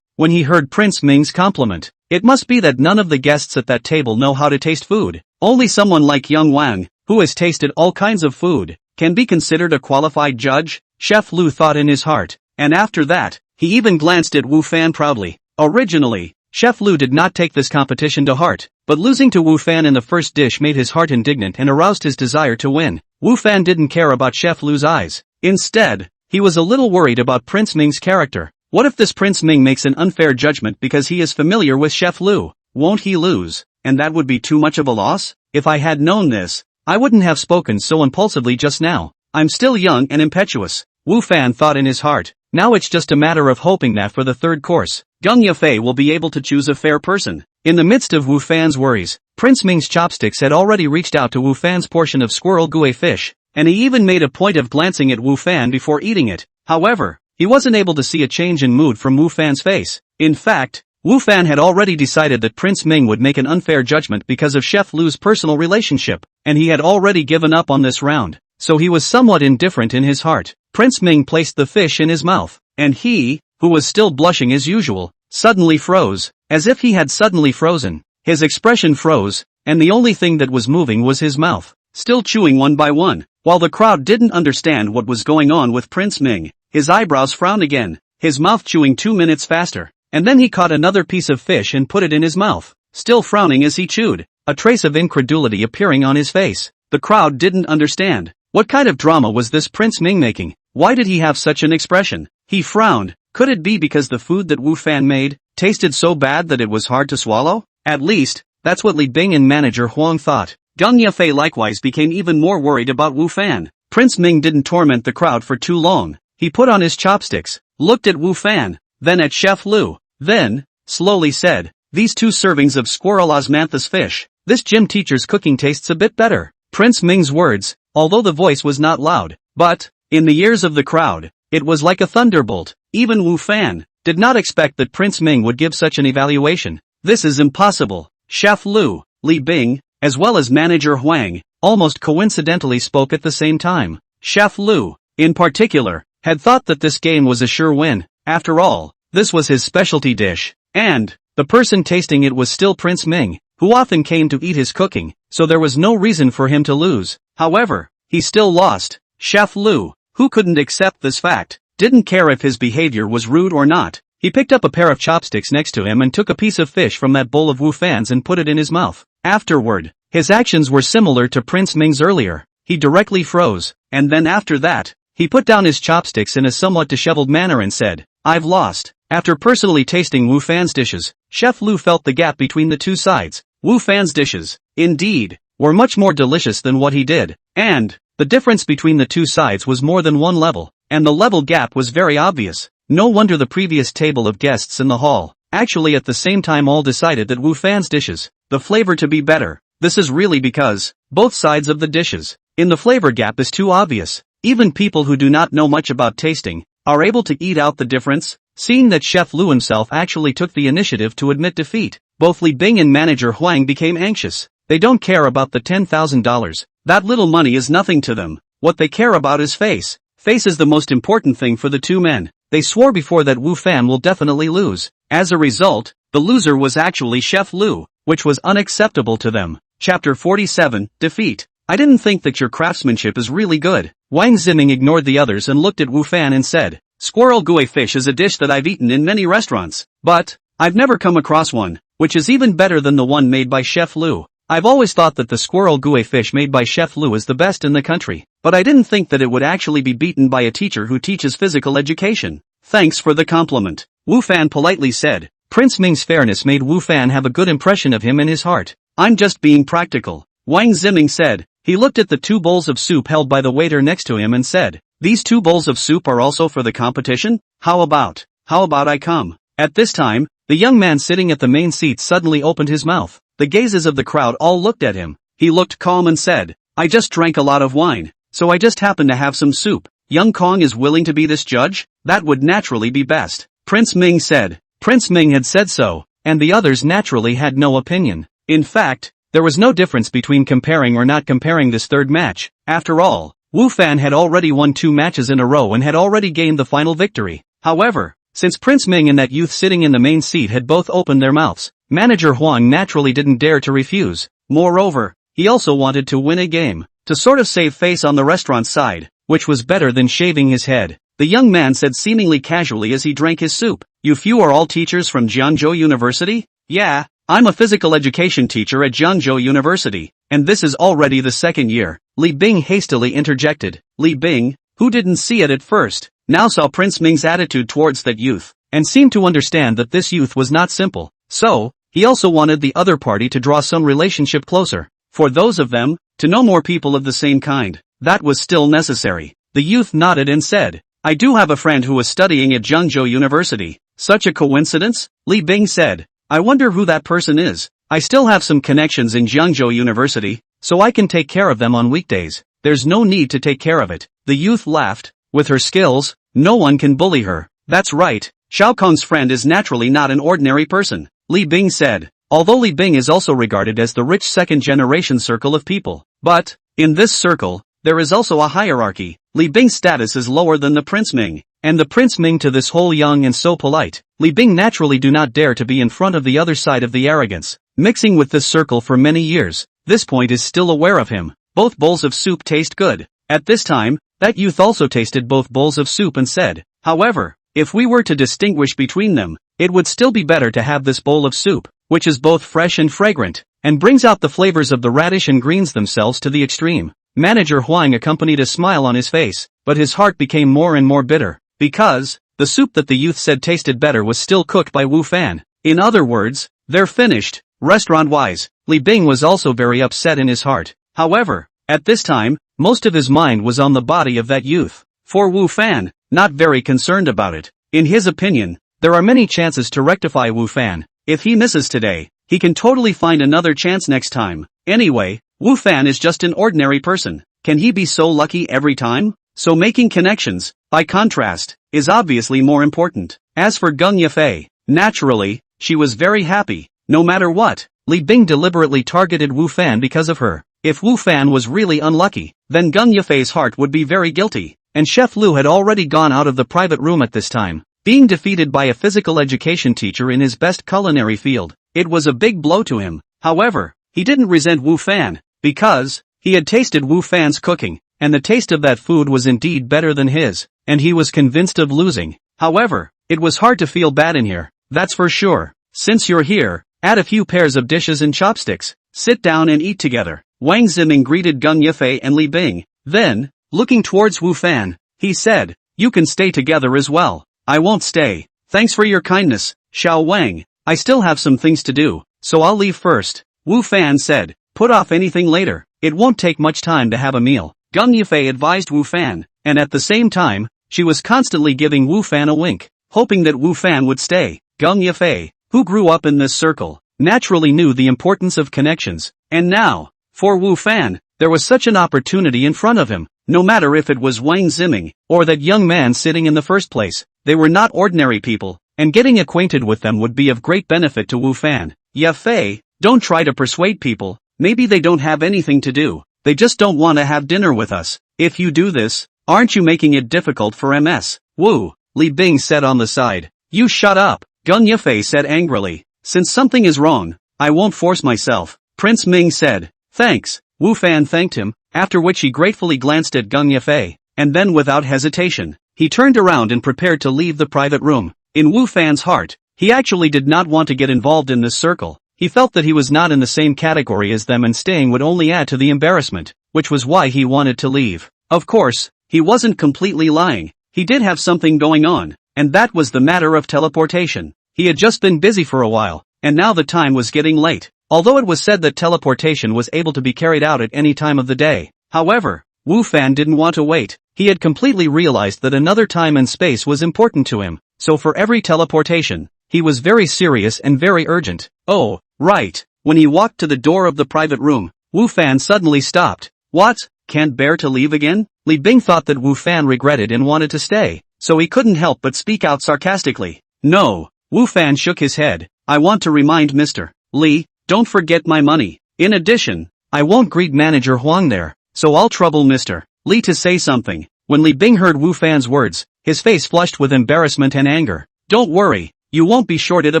When he heard Prince Ming's compliment. It must be that none of the guests at that table know how to taste food. Only someone like young Wang, who has tasted all kinds of food, can be considered a qualified judge? Chef Lu thought in his heart, and after that, he even glanced at Wu Fan proudly. Originally, Chef Lu did not take this competition to heart, but losing to Wu Fan in the first dish made his heart indignant and aroused his desire to win. Wu Fan didn't care about Chef Lu's eyes. Instead, he was a little worried about Prince Ming's character. What if this Prince Ming makes an unfair judgment because he is familiar with Chef Lu? Won't he lose? And that would be too much of a loss? If I had known this, I wouldn't have spoken so impulsively just now. I'm still young and impetuous, Wu Fan thought in his heart. Now it's just a matter of hoping that for the third course, Gung Yafei will be able to choose a fair person. In the midst of Wu Fan's worries, Prince Ming's chopsticks had already reached out to Wu Fan's portion of squirrel gui fish, and he even made a point of glancing at Wu Fan before eating it. However, he wasn't able to see a change in mood from Wu Fan's face. In fact, Wu Fan had already decided that Prince Ming would make an unfair judgment because of Chef Lu's personal relationship, and he had already given up on this round, so he was somewhat indifferent in his heart. Prince Ming placed the fish in his mouth, and he, who was still blushing as usual, suddenly froze, as if he had suddenly frozen. His expression froze, and the only thing that was moving was his mouth, still chewing one by one. While the crowd didn't understand what was going on with Prince Ming, his eyebrows frowned again, his mouth chewing 2 minutes faster, and then he caught another piece of fish and put it in his mouth, still frowning as he chewed, a trace of incredulity appearing on his face. The crowd didn't understand. What kind of drama was this Prince Ming making? Why did he have such an expression? He frowned. Could it be because the food that Wu Fan made tasted so bad that it was hard to swallow? At least, that's what Li Bing and manager Huang thought. Gung Yafei likewise became even more worried about Wu Fan. Prince Ming didn't torment the crowd for too long. He put on his chopsticks, looked at Wu Fan, then at Chef Lu, then, slowly said, "These 2 servings of squirrel osmanthus fish. This gym teacher's cooking tastes a bit better." Prince Ming's words, although the voice was not loud, but, in the ears of the crowd, it was like a thunderbolt. Even Wu Fan did not expect that Prince Ming would give such an evaluation. This is impossible. Chef Lu, Li Bing, as well as manager Huang, almost coincidentally spoke at the same time. Chef Lu, in particular, had thought that this game was a sure win. After all, this was his specialty dish, and the person tasting it was still Prince Ming, who often came to eat his cooking, so there was no reason for him to lose. However, he still lost. Chef Lu, who couldn't accept this fact, didn't care if his behavior was rude or not. He picked up a pair of chopsticks next to him and took a piece of fish from that bowl of Wu Fan's and put it in his mouth. Afterward, his actions were similar to Prince Ming's earlier. He directly froze, and then after that, he put down his chopsticks in a somewhat disheveled manner and said, "I've lost." After personally tasting Wu Fan's dishes, Chef Lu felt the gap between the 2 sides. Wu Fan's dishes, indeed, were much more delicious than what he did, and the difference between the 2 sides was more than 1 level, and the level gap was very obvious. No wonder the previous table of guests in the hall, actually at the same time all decided that Wu Fan's dishes, the flavor to be better. This is really because, both sides of the dishes, in the flavor gap is too obvious. Even people who do not know much about tasting, are able to eat out the difference. Seeing that Chef Lu himself actually took the initiative to admit defeat, both Li Bing and manager Huang became anxious. They don't care about the $10,000. That little money is nothing to them. What they care about is face. Face is the most important thing for the 2 men. They swore before that Wu Fan will definitely lose. As a result, the loser was actually Chef Lu, which was unacceptable to them. Chapter 47, Defeat. I didn't think that your craftsmanship is really good. Wang Ziming ignored the others and looked at Wu Fan and said, "Squirrel gui fish is a dish that I've eaten in many restaurants, but I've never come across one, which is even better than the one made by Chef Lu. I've always thought that the squirrel gui fish made by Chef Lu is the best in the country, but I didn't think that it would actually be beaten by a teacher who teaches physical education." "Thanks for the compliment," Wu Fan politely said. Prince Ming's fairness made Wu Fan have a good impression of him in his heart. "I'm just being practical," Wang Ziming said. He looked at the 2 bowls of soup held by the waiter next to him and said, "These 2 bowls of soup are also for the competition? How about I come?" At this time, the young man sitting at the main seat suddenly opened his mouth. The gazes of the crowd all looked at him. He looked calm and said, "I just drank a lot of wine, so I just happened to have some soup. Young Kong is willing to be this judge? That would naturally be best," Prince Ming said. Prince Ming had said so, and the others naturally had no opinion. In fact, there was no difference between comparing or not comparing this third match. After all, Wu Fan had already won 2 matches in a row and had already gained the final victory. However, since Prince Ming and that youth sitting in the main seat had both opened their mouths, manager Huang naturally didn't dare to refuse. Moreover, he also wanted to win a game. to sort of save face on the restaurant side, which was better than shaving his head. The young man said seemingly casually as he drank his soup. You few are all teachers from Jiangzhou University? Yeah, I'm a physical education teacher at Jiangzhou University, and this is already the second year. Li Bing hastily interjected. Li Bing, who didn't see it at first, now saw Prince Ming's attitude towards that youth, and seemed to understand that this youth was not simple. So, he also wanted the other party to draw some relationship closer. For those of them, to know more people of the same kind. That was still necessary. The youth nodded and said, I do have a friend who is studying at Jiangzhou University. Such a coincidence? Li Bing said. I wonder who that person is. I still have some connections in Jiangzhou University, so I can take care of them on weekdays. There's no need to take care of it. The youth laughed. With her skills, no one can bully her. That's right. Xiao Kong's friend is naturally not an ordinary person, Li Bing said. Although Li Bing is also regarded as the rich second-generation circle of people. But, in this circle, there is also a hierarchy. Li Bing's status is lower than the Prince Ming, and the Prince Ming to this whole young and so polite. Li Bing naturally do not dare to be in front of the other side of the arrogance. Mixing with this circle for many years, this point is still aware of him. Both bowls of soup taste good. At this time, that youth also tasted both bowls of soup and said, however, if we were to distinguish between them, it would still be better to have this bowl of soup, which is both fresh and fragrant, and brings out the flavors of the radish and greens themselves to the extreme. Manager Huang accompanied a smile on his face, but his heart became more and more bitter, because, the soup that the youth said tasted better was still cooked by Wu Fan. In other words, they're finished. Restaurant-wise, Li Bing was also very upset in his heart. However, at this time, most of his mind was on the body of that youth. For Wu Fan, not very concerned about it. In his opinion, there are many chances to rectify Wu Fan. If he misses today, he can totally find another chance next time. Anyway, Wu Fan is just an ordinary person. Can he be so lucky every time? So making connections, by contrast, is obviously more important. As for Gung Yafei, naturally, she was very happy. No matter what, Li Bing deliberately targeted Wu Fan because of her. If Wu Fan was really unlucky, then Gung Yafei's heart would be very guilty. And Chef Lu had already gone out of the private room at this time. Being defeated by a physical education teacher in his best culinary field, it was a big blow to him. However, he didn't resent Wu Fan, because he had tasted Wu Fan's cooking, and the taste of that food was indeed better than his, and he was convinced of losing. However, it was hard to feel bad in here, that's for sure. Since you're here, add a few pairs of dishes and chopsticks. Sit down and eat together. Wang Ziming greeted Gung Yafei and Li Bing. Then, looking towards Wu Fan, he said, you can stay together as well. I won't stay. Thanks for your kindness, Xiao Wang. I still have some things to do, so I'll leave first. Wu Fan said, put off anything later. It won't take much time to have a meal. Gung Yafei advised Wu Fan, and at the same time, she was constantly giving Wu Fan a wink, hoping that Wu Fan would stay. Gung Yafei, who grew up in this circle, naturally knew the importance of connections. And now, for Wu Fan, there was such an opportunity in front of him. No matter if it was Wang Ziming, or that young man sitting in the first place, they were not ordinary people, and getting acquainted with them would be of great benefit to Wu Fan. Yafei, don't try to persuade people, maybe they don't have anything to do, they just don't want to have dinner with us. If you do this, aren't you making it difficult for MS? Wu, Li Bing said on the side. You shut up, Gung Yafei said angrily. Since something is wrong, I won't force myself. Prince Ming said, thanks. Wu Fan thanked him, after which he gratefully glanced at Gung Yafei, and then without hesitation, he turned around and prepared to leave the private room. In Wu Fan's heart, he actually did not want to get involved in this circle. He felt that he was not in the same category as them and staying would only add to the embarrassment, which was why he wanted to leave. Of course, he wasn't completely lying. He did have something going on, and that was the matter of teleportation. He had just been busy for a while, and now the time was getting late. Although it was said that teleportation was able to be carried out at any time of the day. However, Wu Fan didn't want to wait. He had completely realized that another time and space was important to him, so for every teleportation, he was very serious and very urgent. Oh, right. When he walked to the door of the private room, Wu Fan suddenly stopped. What? Can't bear to leave again? Li Bing thought that Wu Fan regretted and wanted to stay, so he couldn't help but speak out sarcastically. No. Wu Fan shook his head. I want to remind Mr. Li, don't forget my money. In addition, I won't greet Manager Huang there, so I'll trouble Mr. Li to say something. When Li Bing heard Wu Fan's words, his face flushed with embarrassment and anger. Don't worry, you won't be shorted a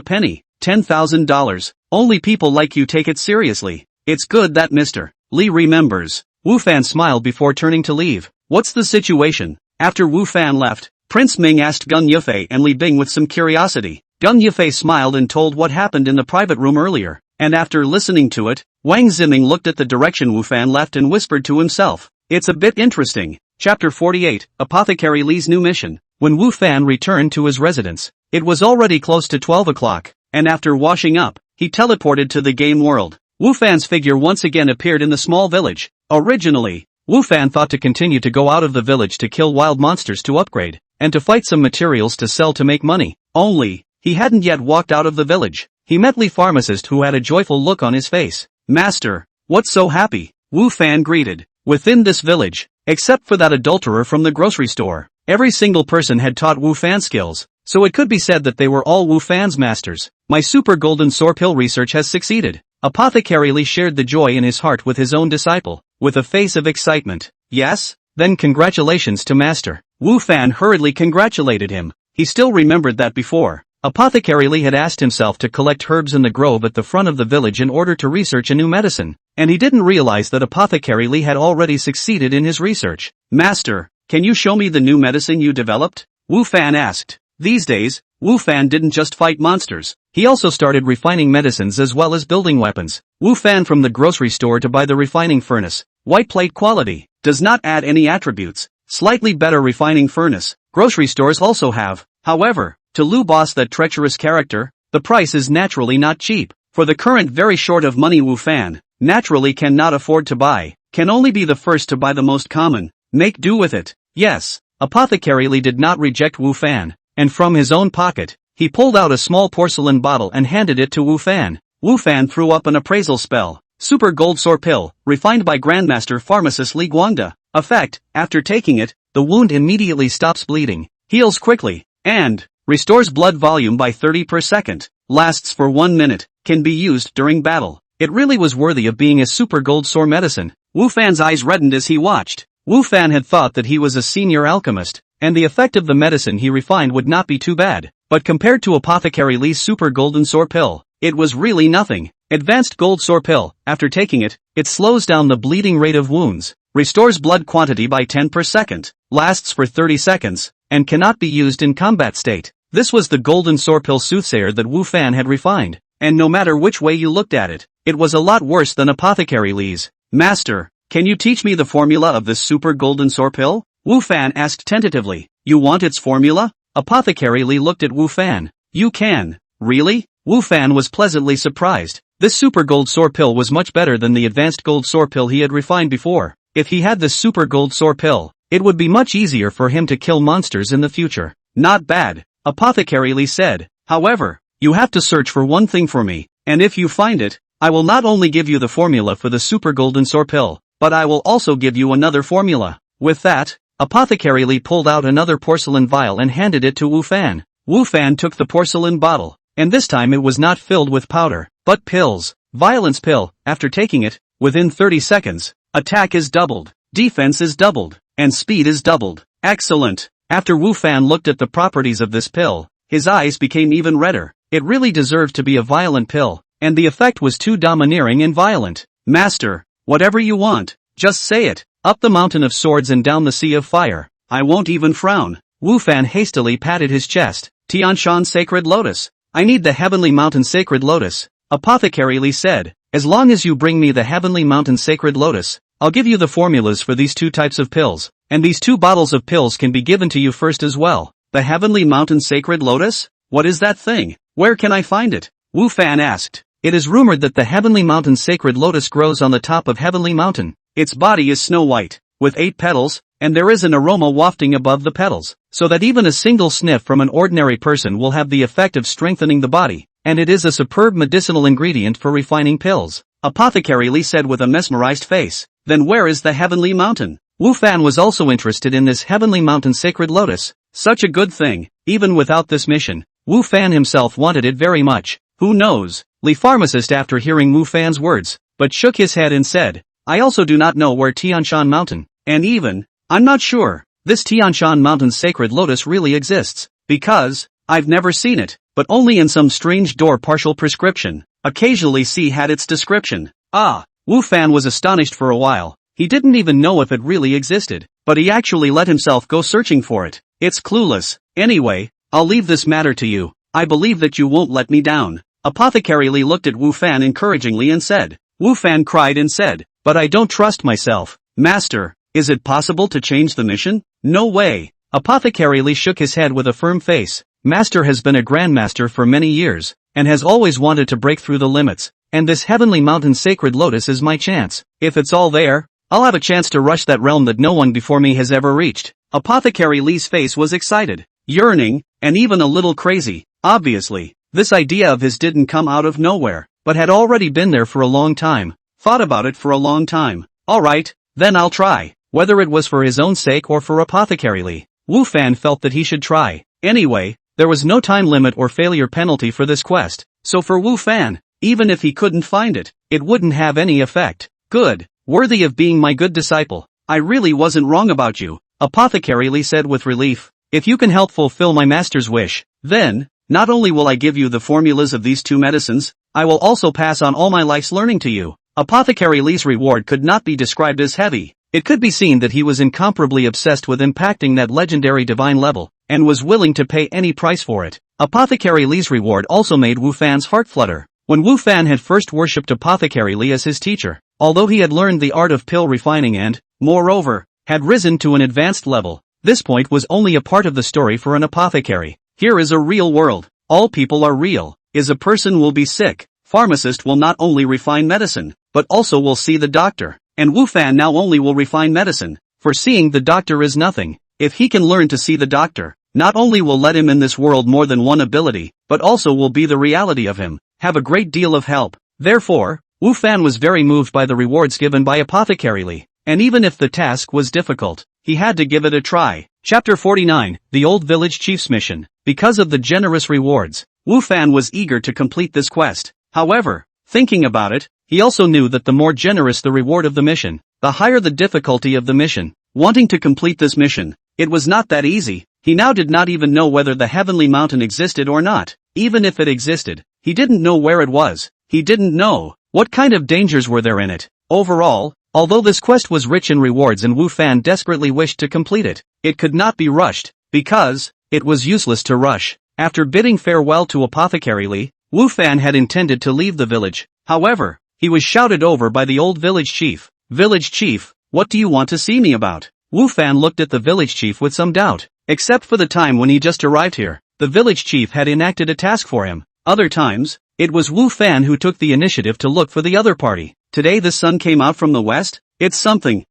penny. $10,000. Only people like you take it seriously. It's good that Mr. Li remembers. Wu Fan smiled before turning to leave. What's the situation? After Wu Fan left, Prince Ming asked Gun Yufei and Li Bing with some curiosity. Gun Yufei smiled and told what happened in the private room earlier, and after listening to it, Wang Ziming looked at the direction Wu Fan left and whispered to himself, "It's a bit interesting." Chapter 48, Apothecary Li's New Mission. When Wu Fan returned to his residence, it was already close to 12 o'clock, and after washing up, he teleported to the game world. Wu Fan's figure once again appeared in the small village. Originally, Wu Fan thought to continue to go out of the village to kill wild monsters to upgrade, and to fight some materials to sell to make money. Only, he hadn't yet walked out of the village. He met Li Pharmacist, who had a joyful look on his face. "Master, what's so happy?" Wu Fan greeted. Within this village, except for that adulterer from the grocery store, every single person had taught Wu Fan skills, so it could be said that they were all Wu Fan's masters. "My super golden sword pill research has succeeded." Apothecary Li shared the joy in his heart with his own disciple, with a face of excitement. "Yes? Then congratulations to Master." Wu Fan hurriedly congratulated him. He still remembered that before, Apothecary Li had asked himself to collect herbs in the grove at the front of the village in order to research a new medicine, and he didn't realize that Apothecary Li had already succeeded in his research. "Master, can you show me the new medicine you developed?" Wu Fan asked. These days, Wu Fan didn't just fight monsters, he also started refining medicines as well as building weapons. Wu Fan from the grocery store to buy the refining furnace. White plate quality, does not add any attributes, slightly better refining furnace. Grocery stores also have, however, to Lu Boss that treacherous character, the price is naturally not cheap. For the current very short of money Wu Fan, naturally cannot afford to buy, can only be the first to buy the most common, make do with it. Yes, Apothecary Li did not reject Wu Fan, and from his own pocket, he pulled out a small porcelain bottle and handed it to Wu Fan. Wu Fan threw up an appraisal spell. Super Gold Sword Pill, refined by Grandmaster Pharmacist Li Guangda. Effect, after taking it, the wound immediately stops bleeding, heals quickly, and restores blood volume by 30 per second, lasts for 1 minute, can be used during battle. It really was worthy of being a super gold sword medicine. Wu Fan's eyes reddened as he watched. Wu Fan had thought that he was a senior alchemist, and the effect of the medicine he refined would not be too bad, but compared to Apothecary Li's super golden sword pill, it was really nothing. Advanced Gold Sword Pill, after taking it, it slows down the bleeding rate of wounds, restores blood quantity by 10 per second, lasts for 30 seconds, and cannot be used in combat state. This was the Golden Sword Pill soothsayer that Wu Fan had refined, and no matter which way you looked at it, it was a lot worse than Apothecary Li's. "Master, can you teach me the formula of this super golden sword pill?" Wu Fan asked tentatively. "You want its formula?" Apothecary Li looked at Wu Fan. "You can, really?" Wu Fan was pleasantly surprised. This super gold sword pill was much better than the advanced gold sword pill he had refined before. If he had this super gold sword pill, it would be much easier for him to kill monsters in the future. "Not bad," Apothecary Li said. "However, you have to search for one thing for me, and if you find it, I will not only give you the formula for the super golden sword pill, but I will also give you another formula." With that, Apothecary Li pulled out another porcelain vial and handed it to Wu Fan. Wu Fan took the porcelain bottle, and this time it was not filled with powder, but pills. Violence pill, after taking it, within 30 seconds, attack is doubled, defense is doubled, and speed is doubled. Excellent. After Wu Fan looked at the properties of this pill, his eyes became even redder. It really deserved to be a violent pill, and the effect was too domineering and violent. "Master, whatever you want, just say it. Up the mountain of swords and down the sea of fire. I won't even frown." Wu Fan hastily patted his chest. "Tianshan Sacred Lotus. I need the Heavenly Mountain Sacred Lotus." Apothecary Li said, "As long as you bring me the Heavenly Mountain Sacred Lotus, I'll give you the formulas for these 2 types of pills, and these 2 bottles of pills can be given to you first as well." "The Heavenly Mountain Sacred Lotus? What is that thing? Where can I find it?" Wu Fan asked. "It is rumored that the Heavenly Mountain Sacred Lotus grows on the top of Heavenly Mountain. Its body is snow white, with 8 petals, and there is an aroma wafting above the petals, so that even a single sniff from an ordinary person will have the effect of strengthening the body, and it is a superb medicinal ingredient for refining pills." Apothecary Li said with a mesmerized face. "Then where is the Heavenly Mountain?" Wu Fan was also interested in this Heavenly Mountain Sacred Lotus. Such a good thing, even without this mission. Wu Fan himself wanted it very much. "Who knows?" Li Pharmacist after hearing Wu Fan's words, but shook his head and said, "I also do not know where Tianshan Mountain, and even, I'm not sure, this Tianshan Mountain Sacred Lotus really exists, because, I've never seen it, but only in some strange door partial prescription. Occasionally see had its description." Wu Fan was astonished for a while, He didn't even know if it really existed, but he actually let himself go searching for it. It's clueless. Anyway, I'll leave this matter to you. I believe that you won't let me down. Apothecary Li looked at Wu Fan encouragingly and said. Wu Fan cried and said, but I don't trust myself. Master, is it possible to change the mission? No way. Apothecary Li shook his head with a firm face. Master has been a grandmaster for many years, and has always wanted to break through the limits, and this heavenly mountain sacred lotus is my chance. If it's all there, I'll have a chance to rush that realm that no one before me has ever reached. Apothecary Li's face was excited, yearning, and even a little crazy. Obviously, this idea of his didn't come out of nowhere, but had already been there for a long time. Thought about it for a long time. Alright, then I'll try. Whether it was for his own sake or for Apothecary Li, Wu Fan felt that he should try. Anyway, there was no time limit or failure penalty for this quest, so for Wu Fan, even if he couldn't find it, it wouldn't have any effect. Good. Worthy of being my good disciple. I really wasn't wrong about you, Apothecary Li said with relief. If you can help fulfill my master's wish, then, not only will I give you the formulas of these two medicines, I will also pass on all my life's learning to you. Apothecary Li's reward could not be described as heavy. It could be seen that he was incomparably obsessed with impacting that legendary divine level, and was willing to pay any price for it. Apothecary Li's reward also made Wu Fan's heart flutter. When Wu Fan had first worshipped Apothecary Li as his teacher, although he had learned the art of pill refining and, moreover, had risen to an advanced level, this point was only a part of the story for an apothecary. Here is a real world. All people are real. A person will be sick. Pharmacist will not only refine medicine, but also will see the doctor. And Wu Fan now only will refine medicine, for seeing the doctor is nothing. If he can learn to see the doctor, not only will let him in this world more than one ability, but also will be the reality of him, have a great deal of help. Therefore, Wu Fan was very moved by the rewards given by Apothecary Li, and even if the task was difficult, he had to give it a try. Chapter 49, The Old Village Chief's Mission. Because of the generous rewards, Wu Fan was eager to complete this quest. However, thinking about it, he also knew that the more generous the reward of the mission, the higher the difficulty of the mission. Wanting to complete this mission, it was not that easy. He now did not even know whether the heavenly mountain existed or not. Even if it existed, he didn't know where it was. He didn't know what kind of dangers were there in it. Overall, although this quest was rich in rewards and Wu Fan desperately wished to complete it, it could not be rushed, because it was useless to rush. After bidding farewell to Apothecary Li, Wu Fan had intended to leave the village. However, he was shouted over by the old village chief. Village chief, what do you want to see me about? Wu Fan looked at the village chief with some doubt. Except for the time when he just arrived here, the village chief had enacted a task for him. Other times, it was Wu Fan who took the initiative to look for the other party. Today the sun came out from the west? It's something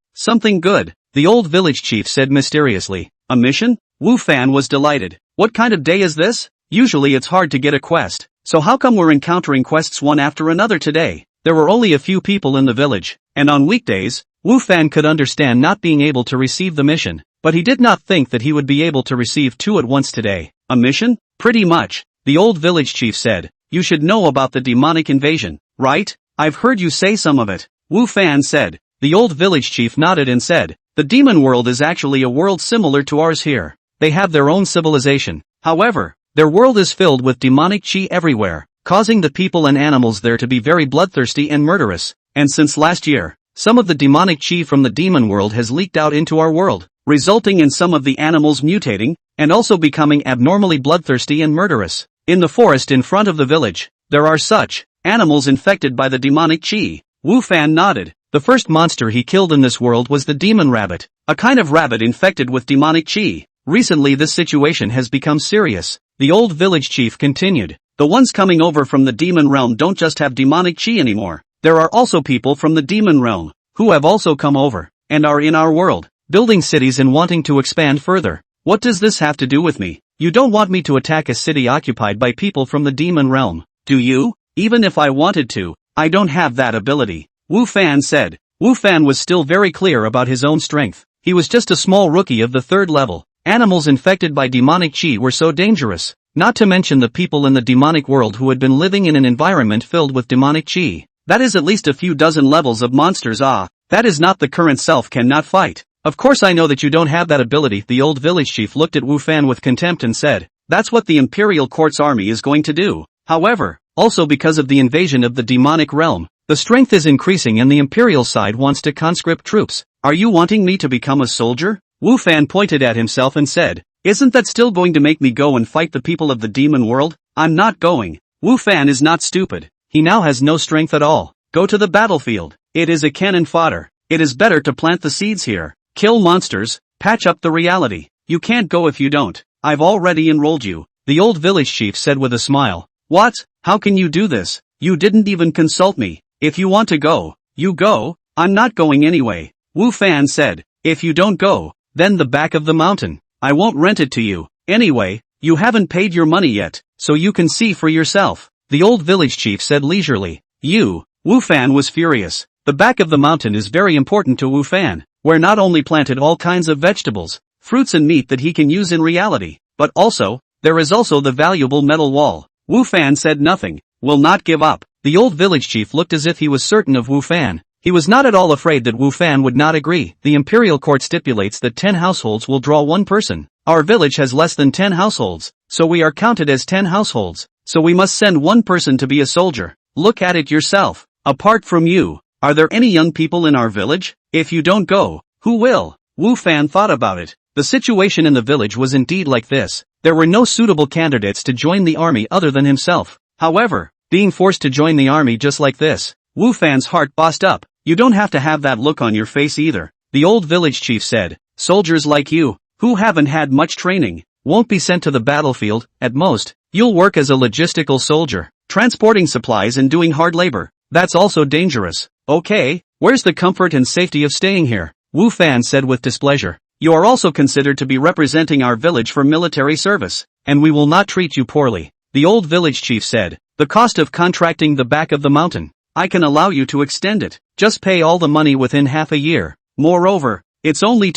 good, the old village chief said mysteriously. A mission? Wu Fan was delighted. What kind of day is this? Usually it's hard to get a quest, so how come we're encountering quests one after another today? There were only a few people in the village, and on weekdays, Wu Fan could understand not being able to receive the mission, but he did not think that he would be able to receive two at once today. A mission? Pretty much, the old village chief said. You should know about the demonic invasion, right? I've heard you say some of it. Wu Fan said. The old village chief nodded and said, the demon world is actually a world similar to ours here. They have their own civilization. However, their world is filled with demonic chi everywhere, causing the people and animals there to be very bloodthirsty and murderous. And since last year, some of the demonic chi from the demon world has leaked out into our world, resulting in some of the animals mutating, and also becoming abnormally bloodthirsty and murderous. In the forest in front of the village, there are such animals infected by the demonic chi. Wu Fan nodded. The first monster he killed in this world was the demon rabbit, a kind of rabbit infected with demonic chi. Recently this situation has become serious. The old village chief continued. The ones coming over from the demon realm don't just have demonic chi anymore. There are also people from the demon realm, who have also come over, and are in our world, building cities and wanting to expand further. What does this have to do with me? You don't want me to attack a city occupied by people from the demon realm, do you? Even if I wanted to, I don't have that ability, Wu Fan said. Wu Fan was still very clear about his own strength. He was just a small rookie of the third level. Animals infected by demonic chi were so dangerous, not to mention the people in the demonic world who had been living in an environment filled with demonic chi. That is at least a few dozen levels of monsters. That is not the current self cannot fight. Of course I know that you don't have that ability. The old village chief looked at Wu Fan with contempt and said, that's what the Imperial Court's army is going to do. However, also because of the invasion of the demonic realm, The strength is increasing and the imperial side wants to conscript troops. Are you wanting me to become a soldier? Wu Fan pointed at himself and said, isn't that still going to make me go and fight the people of the demon world? I'm not going. Wu Fan is not stupid. He now has no strength at all. Go to the battlefield. It is a cannon fodder. It is better to plant the seeds here. Kill monsters, patch up the reality. You can't go if you don't. I've already enrolled you. The old village chief said with a smile. What? How can you do this? You didn't even consult me. If you want to go, you go. I'm not going anyway. Wu Fan said. If you don't go, then the back of the mountain. I won't rent it to you. Anyway, you haven't paid your money yet, so you can see for yourself. The old village chief said leisurely. Wu Fan was furious. The back of the mountain is very important to Wu Fan, where not only planted all kinds of vegetables, fruits and meat that he can use in reality, but also, there is also the valuable metal wall. Wu Fan said nothing, will not give up. The old village chief looked as if he was certain of Wu Fan. He was not at all afraid that Wu Fan would not agree. The imperial court stipulates that 10 households will draw one person. Our village has less than 10 households, so we are counted as 10 households, so we must send one person to be a soldier. Look at it yourself. Apart from you, are there any young people in our village? If you don't go, who will? Wu Fan thought about it. The situation in the village was indeed like this. There were no suitable candidates to join the army other than himself. However, being forced to join the army just like this, Wu Fan's heart bossed up. You don't have to have that look on your face either. The old village chief said, soldiers like you, who haven't had much training, won't be sent to the battlefield. At most, you'll work as a logistical soldier, transporting supplies and doing hard labor. That's also dangerous. Okay, where's the comfort and safety of staying here? Wu Fan said with displeasure. You are also considered to be representing our village for military service, and we will not treat you poorly. The old village chief said, the cost of contracting the back of the mountain. I can allow you to extend it. Just pay all the money within half a year. Moreover, it's only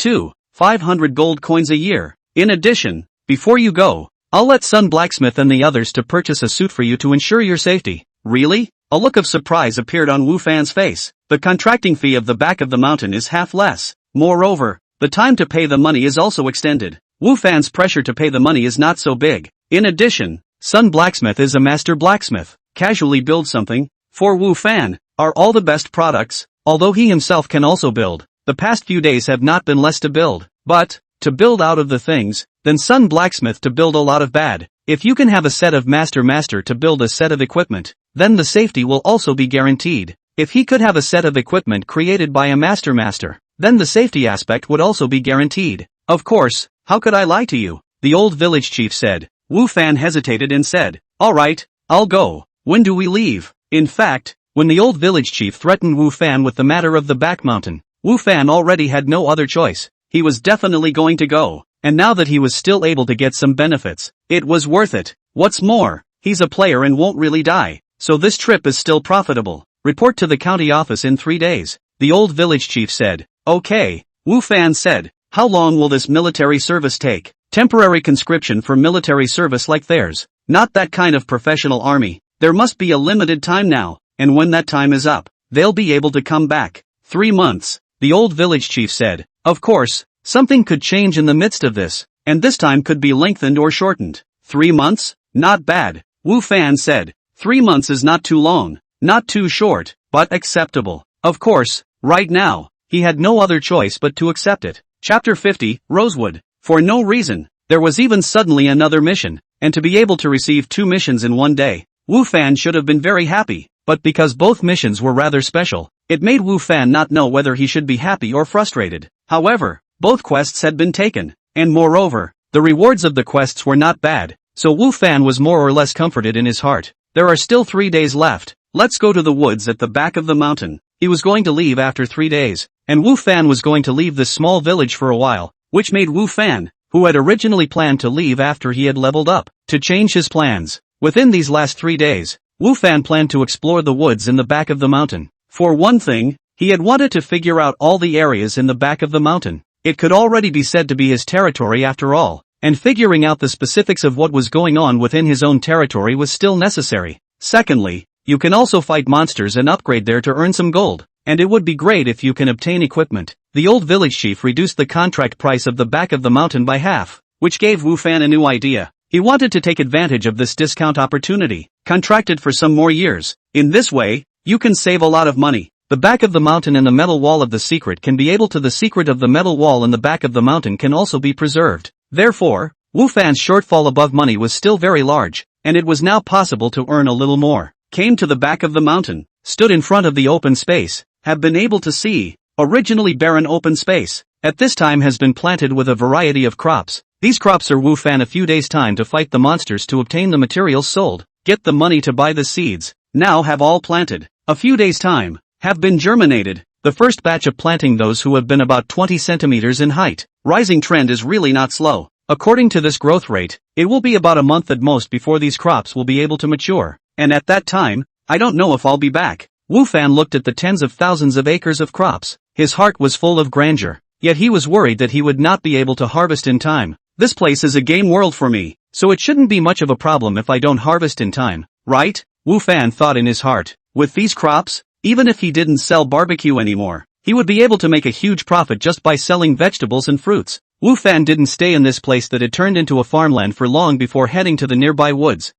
500 gold coins a year. In addition, before you go, I'll let Sun Blacksmith and the others to purchase a suit for you to ensure your safety. Really? A look of surprise appeared on Wu Fan's face. The contracting fee of the back of the mountain is half less. Moreover, the time to pay the money is also extended. Wu Fan's pressure to pay the money is not so big. In addition, Sun Blacksmith is a master blacksmith. Casually build something, for Wu Fan, are all the best products, although he himself can also build. The past few days have not been less to build, but, to build out of the things, then Sun Blacksmith to build a lot of bad. If you can have a set of master to build a set of equipment, then the safety will also be guaranteed. If he could have a set of equipment created by a master, then the safety aspect would also be guaranteed. Of course, how could I lie to you? The old village chief said. Wu Fan hesitated and said, alright, I'll go. When do we leave? In fact, when the old village chief threatened Wu Fan with the matter of the back mountain, Wu Fan already had no other choice. He was definitely going to go, and now that he was still able to get some benefits, it was worth it. What's more, he's a player and won't really die, so this trip is still profitable. Report to the county office in 3 days. The old village chief said. Okay, Wu Fan said. How long will this military service take? Temporary conscription for military service like theirs. Not that kind of professional army. There must be a limited time now, and when that time is up, they'll be able to come back. 3 months, the old village chief said. Of course, something could change in the midst of this, and this time could be lengthened or shortened. 3 months? Not bad, Wu Fan said. 3 months is not too long, not too short, but acceptable. Of course, right now, he had no other choice but to accept it. Chapter 50, Rosewood. For no reason, there was even suddenly another mission, and to be able to receive 2 missions in one day, Wu Fan should have been very happy, but because both missions were rather special, it made Wu Fan not know whether he should be happy or frustrated. However, both quests had been taken, and moreover, the rewards of the quests were not bad, so Wu Fan was more or less comforted in his heart. There are still 3 days left. Let's go to the woods at the back of the mountain. He was going to leave after 3 days, and Wu Fan was going to leave this small village for a while, which made Wu Fan, who had originally planned to leave after he had leveled up, to change his plans. Within these last 3 days, Wu Fan planned to explore the woods in the back of the mountain. For one thing, he had wanted to figure out all the areas in the back of the mountain. It could already be said to be his territory after all, and figuring out the specifics of what was going on within his own territory was still necessary. Secondly, you can also fight monsters and upgrade there to earn some gold, and it would be great if you can obtain equipment. The old village chief reduced the contract price of the back of the mountain by half, which gave Wu Fan a new idea. He wanted to take advantage of this discount opportunity, contracted for some more years. In this way, You can save a lot of money. The back of the mountain and the metal wall of the secret can be able to the secret of the metal wall and the back of the mountain can also be preserved. Therefore, Wu Fan's shortfall above money was still very large, and it was now possible to earn a little more. Came to the back of the mountain, stood in front of the open space, have been able to see, originally barren open space, at this time has been planted with a variety of crops. These crops are Wu Fan a few days' time to fight the monsters to obtain the materials sold, get the money to buy the seeds, now have all planted. A few days' time, have been germinated, the first batch of planting those who have been about 20 centimeters in height. Rising trend is really not slow. According to this growth rate, it will be about a month at most before these crops will be able to mature, and at that time, I don't know if I'll be back. Wu Fan looked at the tens of thousands of acres of crops, his heart was full of grandeur, yet he was worried that he would not be able to harvest in time. This place is a game world for me, so it shouldn't be much of a problem if I don't harvest in time, right? Wu Fan thought in his heart. With these crops, even if he didn't sell barbecue anymore, he would be able to make a huge profit just by selling vegetables and fruits. Wu Fan didn't stay in this place that had turned into a farmland for long before heading to the nearby woods.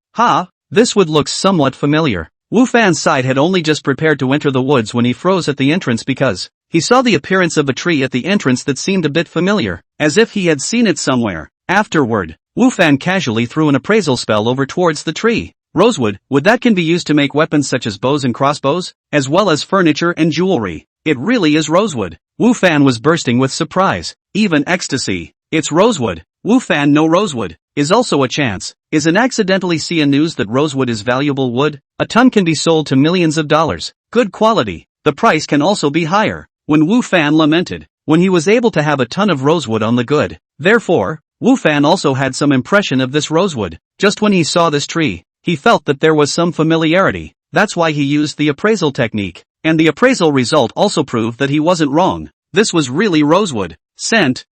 This wood looks somewhat familiar. Wu Fan's side had only just prepared to enter the woods when he froze at the entrance because he saw the appearance of a tree at the entrance that seemed a bit familiar, as if he had seen it somewhere. Afterward, Wu Fan casually threw an appraisal spell over towards the tree. Rosewood, wood that can be used to make weapons such as bows and crossbows, as well as furniture and jewelry. It really is rosewood. Wu Fan was bursting with surprise, even ecstasy. It's rosewood. Wu Fan no rosewood. Is also a chance. Is an accidentally see a news that rosewood is valuable wood. A ton can be sold to millions of dollars. Good quality. The price can also be higher. When Wu Fan lamented, when he was able to have a ton of rosewood on the good. Therefore, Wu Fan also had some impression of this rosewood. Just when he saw this tree, he felt that there was some familiarity. That's why he used the appraisal technique. And the appraisal result also proved that he wasn't wrong. This was really rosewood. Scent.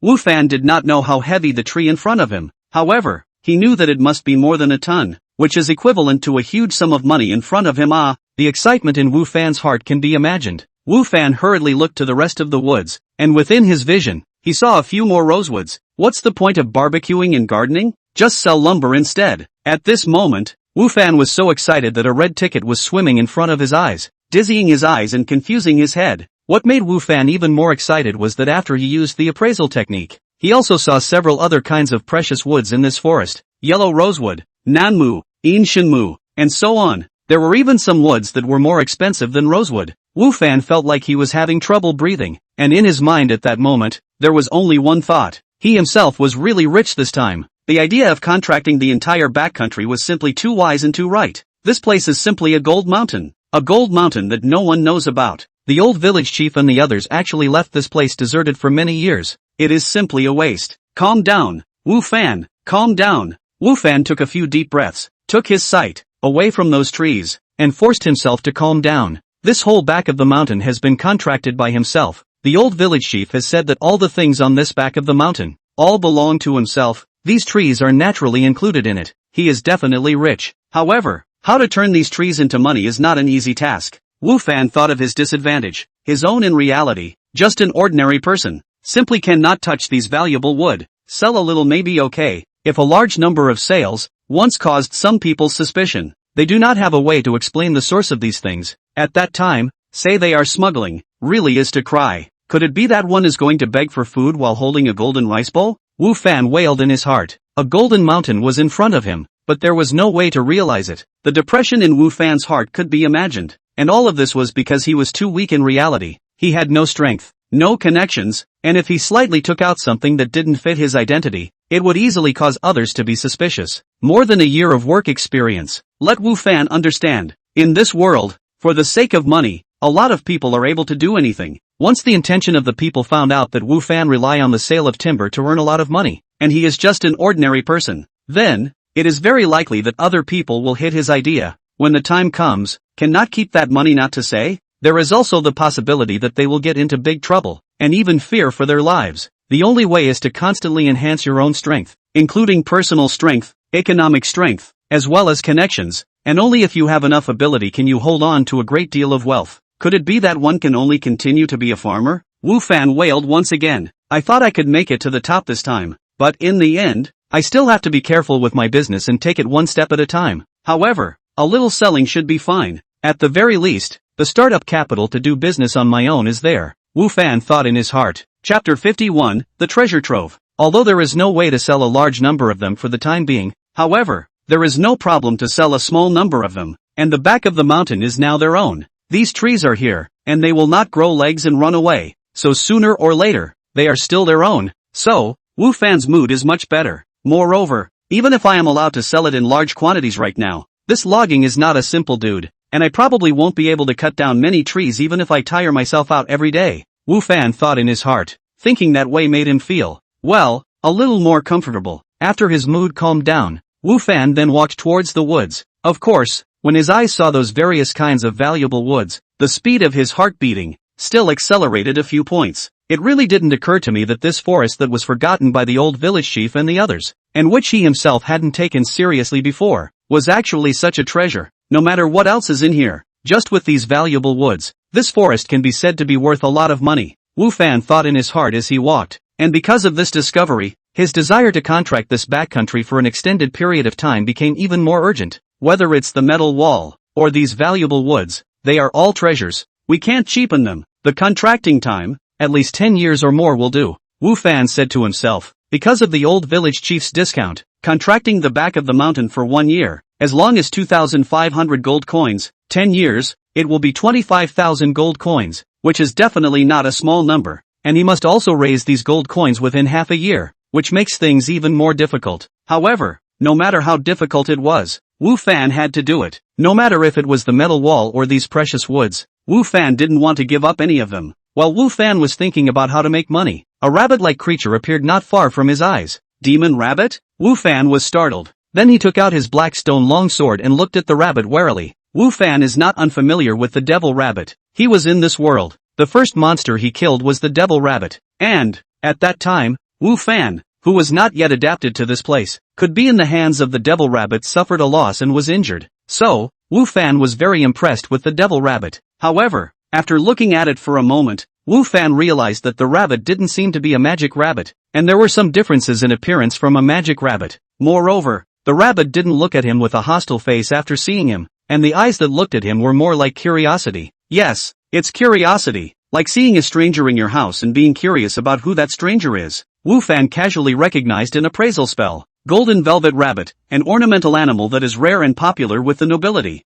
Wu Fan did not know how heavy the tree in front of him. However, he knew that it must be more than a ton, which is equivalent to a huge sum of money in front of him. The excitement in Wu Fan's heart can be imagined. Wu Fan hurriedly looked to the rest of the woods, and within his vision, he saw a few more rosewoods. What's the point of barbecuing and gardening? Just sell lumber instead. At this moment, Wu Fan was so excited that a red ticket was swimming in front of his eyes, dizzying his eyes and confusing his head. What made Wu Fan even more excited was that after he used the appraisal technique, he also saw several other kinds of precious woods in this forest. Yellow rosewood, nanmu, inshanmu, and so on. There were even some woods that were more expensive than rosewood. Wu Fan felt like he was having trouble breathing, and in his mind at that moment, there was only one thought. He himself was really rich this time. The idea of contracting the entire backcountry was simply too wise and too right. This place is simply a gold mountain. A gold mountain that no one knows about. The old village chief and the others actually left this place deserted for many years. It is simply a waste. Calm down, Wu Fan, calm down. Wu Fan took a few deep breaths, took his sight away from those trees, and forced himself to calm down. This whole back of the mountain has been contracted by himself. The old village chief has said that all the things on this back of the mountain, all belong to himself. These trees are naturally included in it. He is definitely rich. However, how to turn these trees into money is not an easy task. Wu Fan thought of his disadvantage, his own in reality, just an ordinary person, simply cannot touch these valuable wood. Sell a little may be okay, if a large number of sales, once caused some people's suspicion. They do not have a way to explain the source of these things. At that time, say they are smuggling, really is to cry. Could it be that one is going to beg for food while holding a golden rice bowl? Wu Fan wailed in his heart. A golden mountain was in front of him, but there was no way to realize it. The depression in Wu Fan's heart could be imagined. And all of this was because he was too weak in reality. He had no strength, no connections, and if he slightly took out something that didn't fit his identity, it would easily cause others to be suspicious. More than a year of work experience. Let Wu Fan understand. In this world, for the sake of money, a lot of people are able to do anything. Once the intention of the people found out that Wu Fan rely on the sale of timber to earn a lot of money, and he is just an ordinary person, then, it is very likely that other people will hit his idea. When the time comes, cannot keep that money not to say, there is also the possibility that they will get into big trouble, and even fear for their lives. The only way is to constantly enhance your own strength, including personal strength, economic strength, as well as connections, and only if you have enough ability can you hold on to a great deal of wealth. Could it be that one can only continue to be a farmer? Wu Fan wailed once again. I thought I could make it to the top this time, but in the end, I still have to be careful with my business and take it one step at a time. However, a little selling should be fine. At the very least, the startup capital to do business on my own is there, Wu Fan thought in his heart. Chapter 51, The Treasure Trove. Although there is no way to sell a large number of them for the time being, however, there is no problem to sell a small number of them, and the back of the mountain is now their own. These trees are here, and they will not grow legs and run away, so sooner or later, they are still their own. So, Wu Fan's mood is much better. Moreover, even if I am allowed to sell it in large quantities right now, this logging is not a simple dude, and I probably won't be able to cut down many trees even if I tire myself out every day, Wu Fan thought in his heart. Thinking that way made him feel, well, a little more comfortable. After his mood calmed down, Wu Fan then walked towards the woods. Of course, when his eyes saw those various kinds of valuable woods, the speed of his heart beating still accelerated a few points. It really didn't occur to me that this forest that was forgotten by the old village chief and the others, and which he himself hadn't taken seriously before, was actually such a treasure. No matter what else is in here, just with these valuable woods, this forest can be said to be worth a lot of money, Wu Fan thought in his heart as he walked, and because of this discovery, his desire to contract this backcountry for an extended period of time became even more urgent. Whether it's the metal wall, or these valuable woods, they are all treasures. We can't cheapen them. The contracting time, at least 10 years or more will do, Wu Fan said to himself. Because of the old village chief's discount, contracting the back of the mountain for 1 year, as long as 2,500 gold coins, 10 years, it will be 25,000 gold coins, which is definitely not a small number, and he must also raise these gold coins within half a year, which makes things even more difficult. However, no matter how difficult it was, Wu Fan had to do it. No matter if it was the metal wall or these precious woods, Wu Fan didn't want to give up any of them. While Wu Fan was thinking about how to make money, a rabbit-like creature appeared not far from his eyes. Demon rabbit? Wu Fan was startled. Then he took out his black stone longsword and looked at the rabbit warily. Wu Fan is not unfamiliar with the devil rabbit. He was in this world. The first monster he killed was the devil rabbit. And, at that time, Wu Fan, who was not yet adapted to this place, could be in the hands of the devil rabbit, suffered a loss and was injured. So, Wu Fan was very impressed with the devil rabbit. However, after looking at it for a moment, Wu Fan realized that the rabbit didn't seem to be a magic rabbit, and there were some differences in appearance from a magic rabbit. Moreover, the rabbit didn't look at him with a hostile face after seeing him, and the eyes that looked at him were more like curiosity. Yes, it's curiosity, like seeing a stranger in your house and being curious about who that stranger is. Wu Fan casually recognized an appraisal spell. Golden velvet rabbit, an ornamental animal that is rare and popular with the nobility.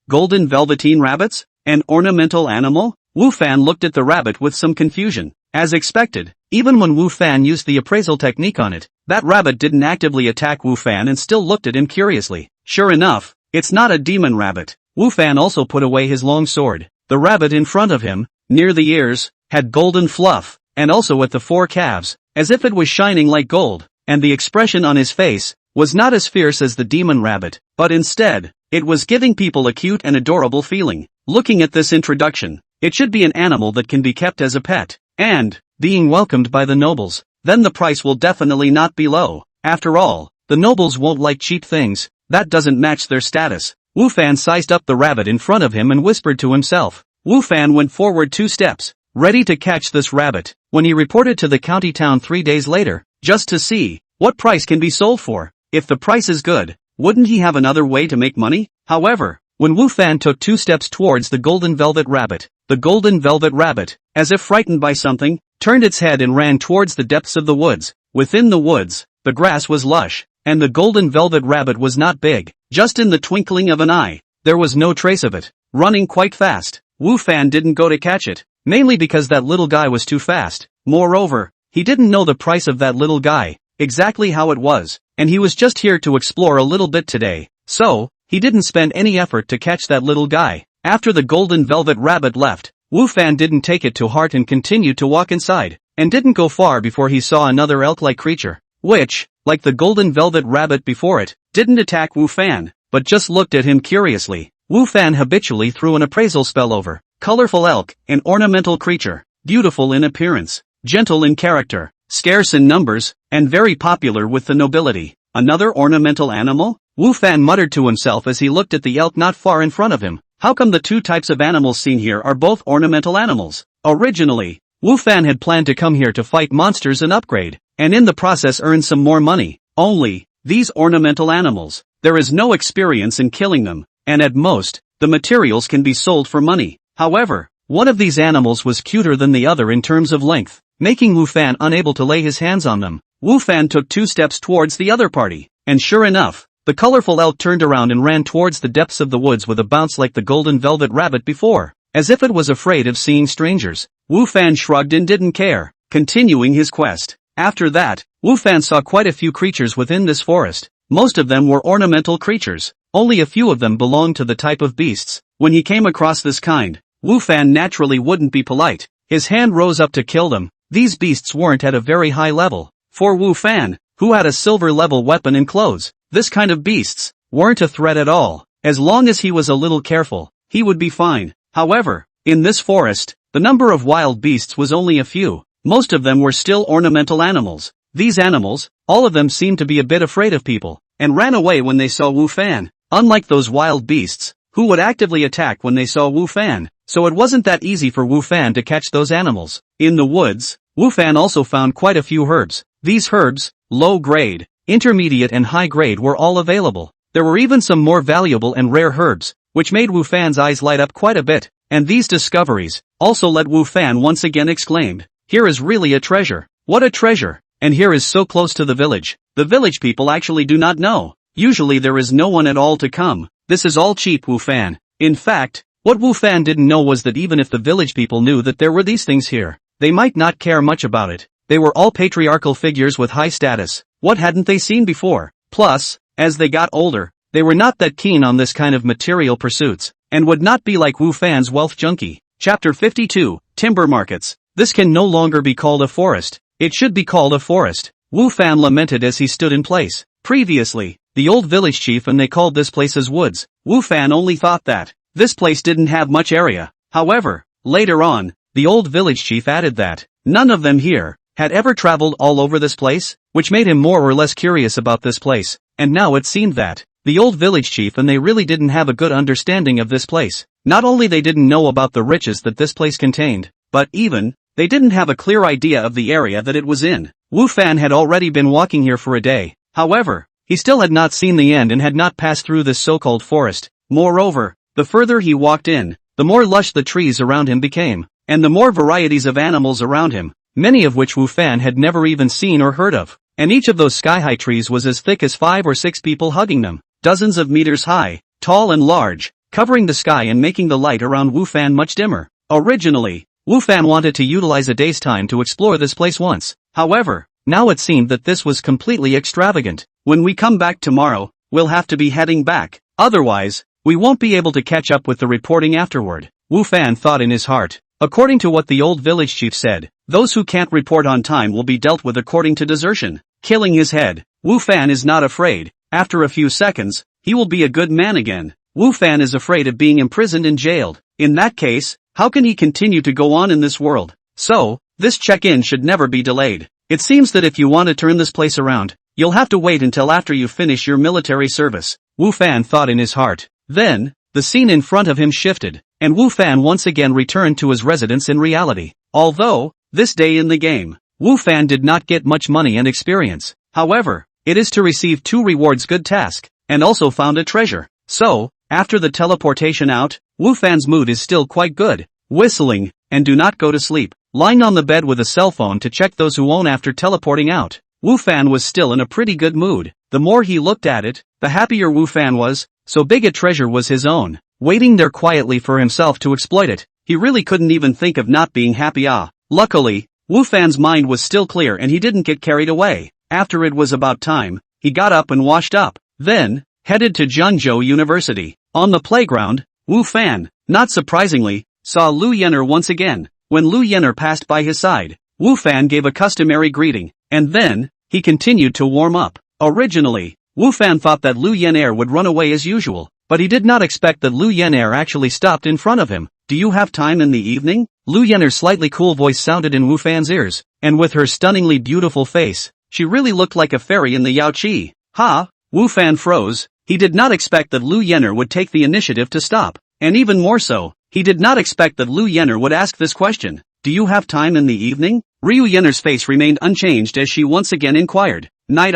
Golden velveteen rabbits? An ornamental animal? Wu Fan looked at the rabbit with some confusion. As expected, even when Wu Fan used the appraisal technique on it, that rabbit didn't actively attack Wu Fan and still looked at him curiously. Sure enough, it's not a demon rabbit. Wu Fan also put away his long sword. The rabbit in front of him, near the ears, had golden fluff, and also at the four calves, as if it was shining like gold, and the expression on his face was not as fierce as the demon rabbit, but instead, it was giving people a cute and adorable feeling. Looking at this introduction, it should be an animal that can be kept as a pet, and being welcomed by the nobles. Then the price will definitely not be low. After all, the nobles won't like cheap things that doesn't match their status. Wu Fan sized up the rabbit in front of him and whispered to himself. Wu Fan went forward 2 steps, ready to catch this rabbit, when he reported to the county town 3 days later, just to see what price can be sold for. If the price is good, wouldn't he have another way to make money? However, when Wu Fan took 2 steps towards the golden velvet rabbit, the golden velvet rabbit, as if frightened by something, turned its head and ran towards the depths of the woods. Within the woods, the grass was lush, and the golden velvet rabbit was not big. Just in the twinkling of an eye, there was no trace of it. Running quite fast, Wu Fan didn't go to catch it, mainly because that little guy was too fast. Moreover, he didn't know the price of that little guy, exactly how it was, and he was just here to explore a little bit today, so he didn't spend any effort to catch that little guy. After the golden velvet rabbit left, Wu Fan didn't take it to heart and continued to walk inside, and didn't go far before he saw another elk-like creature, which, like the golden velvet rabbit before it, didn't attack Wu Fan, but just looked at him curiously. Wu Fan habitually threw an appraisal spell over. Colorful elk, an ornamental creature, beautiful in appearance, gentle in character, scarce in numbers, and very popular with the nobility. Another ornamental animal? Wu Fan muttered to himself as he looked at the elk not far in front of him. How come the 2 types of animals seen here are both ornamental animals? Originally, Wu Fan had planned to come here to fight monsters and upgrade, and in the process earn some more money. Only, these ornamental animals, there is no experience in killing them, and at most, the materials can be sold for money. However, one of these animals was cuter than the other in terms of length, making Wu Fan unable to lay his hands on them. Wu Fan took 2 steps towards the other party, and sure enough, the colorful elk turned around and ran towards the depths of the woods with a bounce like the golden velvet rabbit before, as if it was afraid of seeing strangers. Wu Fan shrugged and didn't care, continuing his quest. After that, Wu Fan saw quite a few creatures within this forest. Most of them were ornamental creatures. Only a few of them belonged to the type of beasts. When he came across this kind, Wu Fan naturally wouldn't be polite. His hand rose up to kill them. These beasts weren't at a very high level. For Wu Fan, who had a silver level weapon and clothes, this kind of beasts weren't a threat at all. As long as he was a little careful, he would be fine. However, in this forest, the number of wild beasts was only a few. Most of them were still ornamental animals. These animals, all of them seemed to be a bit afraid of people, and ran away when they saw Wu Fan. Unlike those wild beasts, who would actively attack when they saw Wu Fan, so it wasn't that easy for Wu Fan to catch those animals. In the woods, Wu Fan also found quite a few herbs. These herbs, low grade, intermediate and high grade, were all available. There were even some more valuable and rare herbs, which made Wu Fan's eyes light up quite a bit, and these discoveries also let Wu Fan once again exclaim, "Here is really a treasure. What a treasure! And here is so close to the village. The village people actually do not know. Usually there is no one at all to come. This is all cheap, Wu Fan." In fact, what Wu Fan didn't know was that even if the village people knew that there were these things here, they might not care much about it. They were all patriarchal figures with high status. What hadn't they seen before? Plus, as they got older, they were not that keen on this kind of material pursuits, and would not be like Wu Fan's wealth junkie. Chapter 52, Timber Markets. This can no longer be called a forest. It should be called a forest. Wu Fan lamented as he stood in place. Previously, the old village chief and they called this place as woods. Wu Fan only thought that this place didn't have much area. However, later on, the old village chief added that none of them here had ever traveled all over this place, which made him more or less curious about this place, and now it seemed that the old village chief and they really didn't have a good understanding of this place. Not only they didn't know about the riches that this place contained, but even they didn't have a clear idea of the area that it was in. Wu Fan had already been walking here for a day. However, he still had not seen the end and had not passed through this so-called forest. Moreover, the further he walked in, the more lush the trees around him became, and the more varieties of animals around him, many of which Wu Fan had never even seen or heard of. And each of those sky-high trees was as thick as 5 or 6 people hugging them, dozens of meters high, tall and large, covering the sky and making the light around Wu Fan much dimmer. Originally, Wu Fan wanted to utilize a day's time to explore this place once. However, now it seemed that this was completely extravagant. When we come back tomorrow, we'll have to be heading back. Otherwise, we won't be able to catch up with the reporting afterward. Wu Fan thought in his heart. According to what the old village chief said, those who can't report on time will be dealt with according to desertion. Killing his head. Wu Fan is not afraid. After a few seconds, he will be a good man again. Wu Fan is afraid of being imprisoned and jailed. In that case, how can he continue to go on in this world? So, this check-in should never be delayed. It seems that if you want to turn this place around, you'll have to wait until after you finish your military service. Wu Fan thought in his heart. Then, the scene in front of him shifted, and Wu Fan once again returned to his residence in reality. Although, this day in the game, Wu Fan did not get much money and experience. However, it is to receive 2 rewards: good task, and also found a treasure. So, after the teleportation out, Wu Fan's mood is still quite good. Whistling, and do not go to sleep. Lying on the bed with a cell phone to check those who own after teleporting out. Wu Fan was still in a pretty good mood. The more he looked at it, the happier Wu Fan was. So big a treasure was his own, waiting there quietly for himself to exploit it. He really couldn't even think of not being happy. Luckily, Wu Fan's mind was still clear and he didn't get carried away. After it was about time, he got up and washed up. Then, headed to Zhengzhou University. On the playground, Wu Fan, not surprisingly, saw Lu Yenner once again. When Lu Yenner passed by his side, Wu Fan gave a customary greeting, and then, he continued to warm up. Originally, Wu Fan thought that Lu Yenner would run away as usual, but he did not expect that Lu Yenner actually stopped in front of him. "Do you have time in the evening?" Lu Yenner's slightly cool voice sounded in Wu Fan's ears, and with her stunningly beautiful face, she really looked like a fairy in the Yao Qi. "Ha!" Wu Fan froze. He did not expect that Lu Yenner would take the initiative to stop, and even more so, he did not expect that Lu Yenner would ask this question. "Do you have time in the evening?" Ryu Yenner's face remained unchanged as she once again inquired. "Night."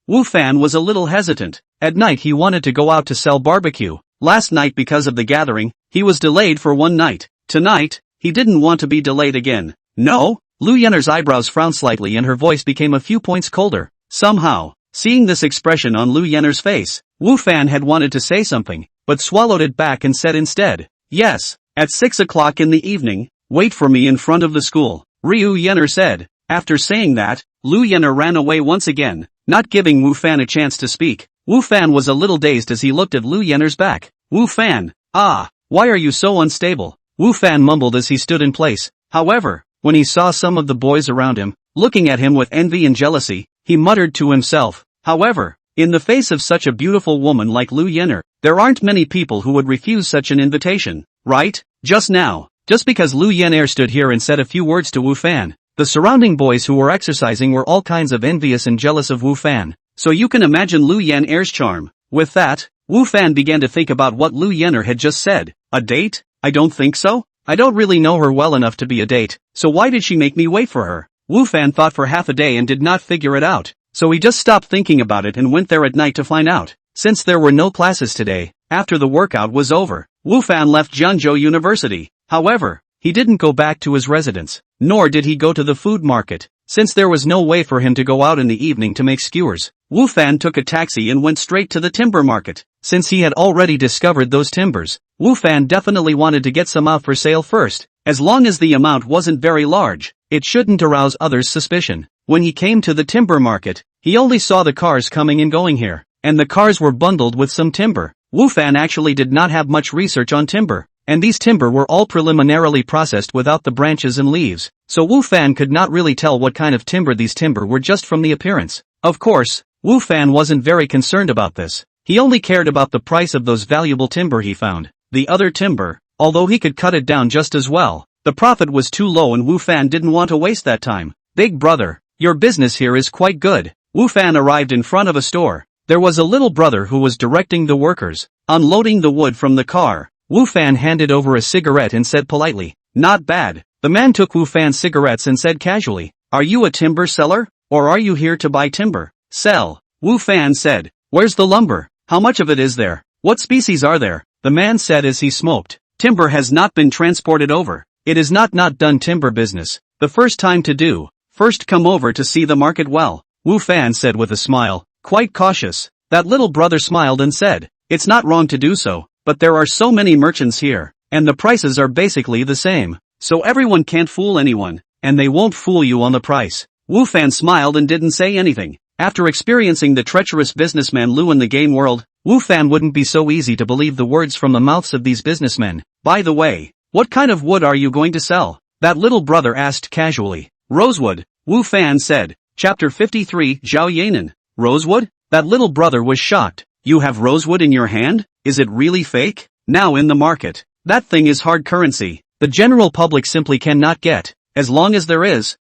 Wu Fan was a little hesitant. At night he wanted to go out to sell barbecue, Last night because of the gathering, he was delayed for one night. Tonight, he didn't want to be delayed again. No? Lu Yenner's eyebrows frowned slightly and her voice became a few points colder. Somehow, seeing this expression on Lu Yenner's face, Wu Fan had wanted to say something, but swallowed it back and said instead, yes, at 6 o'clock in the evening, wait for me in front of the school, Ryu Yenner said. After saying that, Lu Yenner ran away once again, not giving Wu Fan a chance to speak. Wu Fan was a little dazed as he looked at Lu Yenner's back. Wu Fan, why are you so unstable? Wu Fan mumbled as he stood in place. However, when he saw some of the boys around him, looking at him with envy and jealousy, he muttered to himself. However, in the face of such a beautiful woman like Lu Yenner, there aren't many people who would refuse such an invitation, right? Just now, just because Lu Yenner stood here and said a few words to Wu Fan, the surrounding boys who were exercising were all kinds of envious and jealous of Wu Fan. So you can imagine Lu Yenner's charm. With that, Wu Fan began to think about what Lu Yenner had just said. A date? I don't think so. I don't really know her well enough to be a date, so why did she make me wait for her? Wu Fan thought for half a day and did not figure it out, so he just stopped thinking about it and went there at night to find out. Since there were no classes today, after the workout was over, Wu Fan left Jiangzhou University. However, he didn't go back to his residence, nor did he go to the food market, since there was no way for him to go out in the evening to make skewers. Wu Fan took a taxi and went straight to the timber market. Since he had already discovered those timbers, Wu Fan definitely wanted to get some out for sale first. As long as the amount wasn't very large, it shouldn't arouse others' suspicion. When he came to the timber market, he only saw the cars coming and going here, and the cars were bundled with some timber. Wu Fan actually did not have much research on timber, and these timber were all preliminarily processed without the branches and leaves, so Wu Fan could not really tell what kind of timber these timber were just from the appearance. Of course, Wu Fan wasn't very concerned about this. He only cared about the price of those valuable timber he found. The other timber, although he could cut it down just as well, the profit was too low and Wu Fan didn't want to waste that time. Big brother, your business here is quite good. Wu Fan arrived in front of a store. There was a little brother who was directing the workers, unloading the wood from the car. Wu Fan handed over a cigarette and said politely, not bad. The man took Wu Fan's cigarettes and said casually, are you a timber seller, or are you here to buy timber? Sell. Wu Fan said, where's the lumber? How much of it is there? What species are there? The man said as he smoked. Timber has not been transported over. It is not done timber business. The first time to do. First come over to see the market well. Wu Fan said with a smile, quite cautious. That little brother smiled and said, it's not wrong to do so, but there are so many merchants here, and the prices are basically the same. So everyone can't fool anyone, and they won't fool you on the price. Wu Fan smiled and didn't say anything. After experiencing the treacherous businessman Lu in the game world, Wu Fan wouldn't be so easy to believe the words from the mouths of these businessmen. By the way, what kind of wood are you going to sell? That little brother asked casually. Rosewood, Wu Fan said. Chapter 53 Zhao Yanan. Rosewood? That little brother was shocked. You have rosewood in your hand? Is it really fake? Now in the market. That thing is hard currency. The general public simply cannot get. As long as there is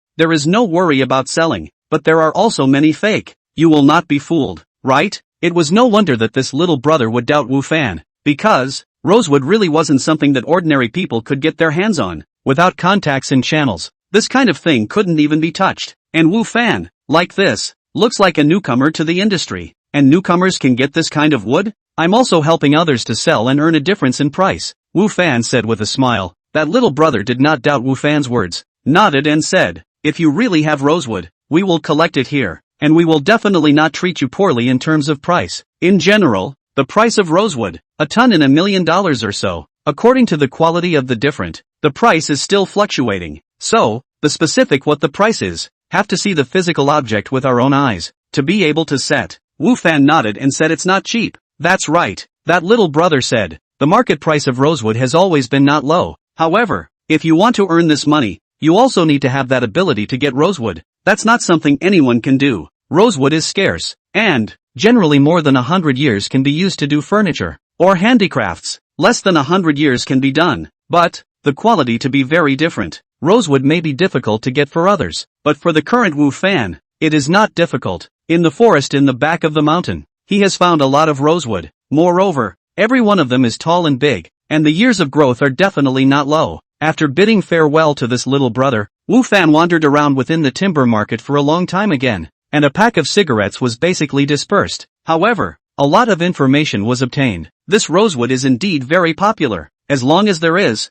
no worry about selling. But there are also many fake. You will not be fooled, right? It was no wonder that this little brother would doubt Wu Fan, because rosewood really wasn't something that ordinary people could get their hands on. Without contacts and channels, this kind of thing couldn't even be touched. And Wu Fan, like this, looks like a newcomer to the industry. And newcomers can get this kind of wood? I'm also helping others to sell and earn a difference in price, Wu Fan said with a smile. That little brother did not doubt Wu Fan's words, nodded and said, if you really have rosewood, we will collect it here, and we will definitely not treat you poorly in terms of price. In general, the price of rosewood, a ton in $1 million or so, according to the quality of the price is still fluctuating. So, the specific what the price is, have to see the physical object with our own eyes, to be able to set. Wu Fan nodded and said it's not cheap. That's right, that little brother said. The market price of rosewood has always been not low. However, if you want to earn this money, you also need to have that ability to get rosewood. That's not something anyone can do. Rosewood is scarce, and, generally more than 100 years can be used to do furniture, or handicrafts. Less than 100 years can be done, but, the quality to be very different. Rosewood may be difficult to get for others, but for the current Wu Fan, it is not difficult. In the forest in the back of the mountain, he has found a lot of rosewood. Moreover, every one of them is tall and big, and the years of growth are definitely not low. After bidding farewell to this little brother, Wu Fan wandered around within the timber market for a long time again, and a pack of cigarettes was basically dispersed. However, a lot of information was obtained. this rosewood is indeed very popular. As long as there is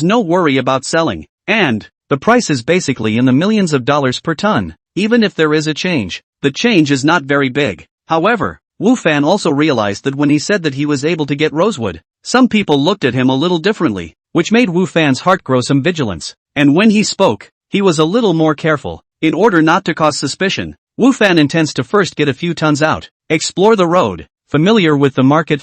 no worry about selling. And the price is basically in the millions of dollars per ton. Even if there is a change, the change is not very big. However, Wu Fan also realized that when he said that he was able to get rosewood, some people looked at him a little differently, which made Wu Fan's heart grow some vigilance. And when he spoke, he was a little more careful. In order not to cause suspicion, Wu Fan intends to first get a few tons out, explore the road, familiar with the market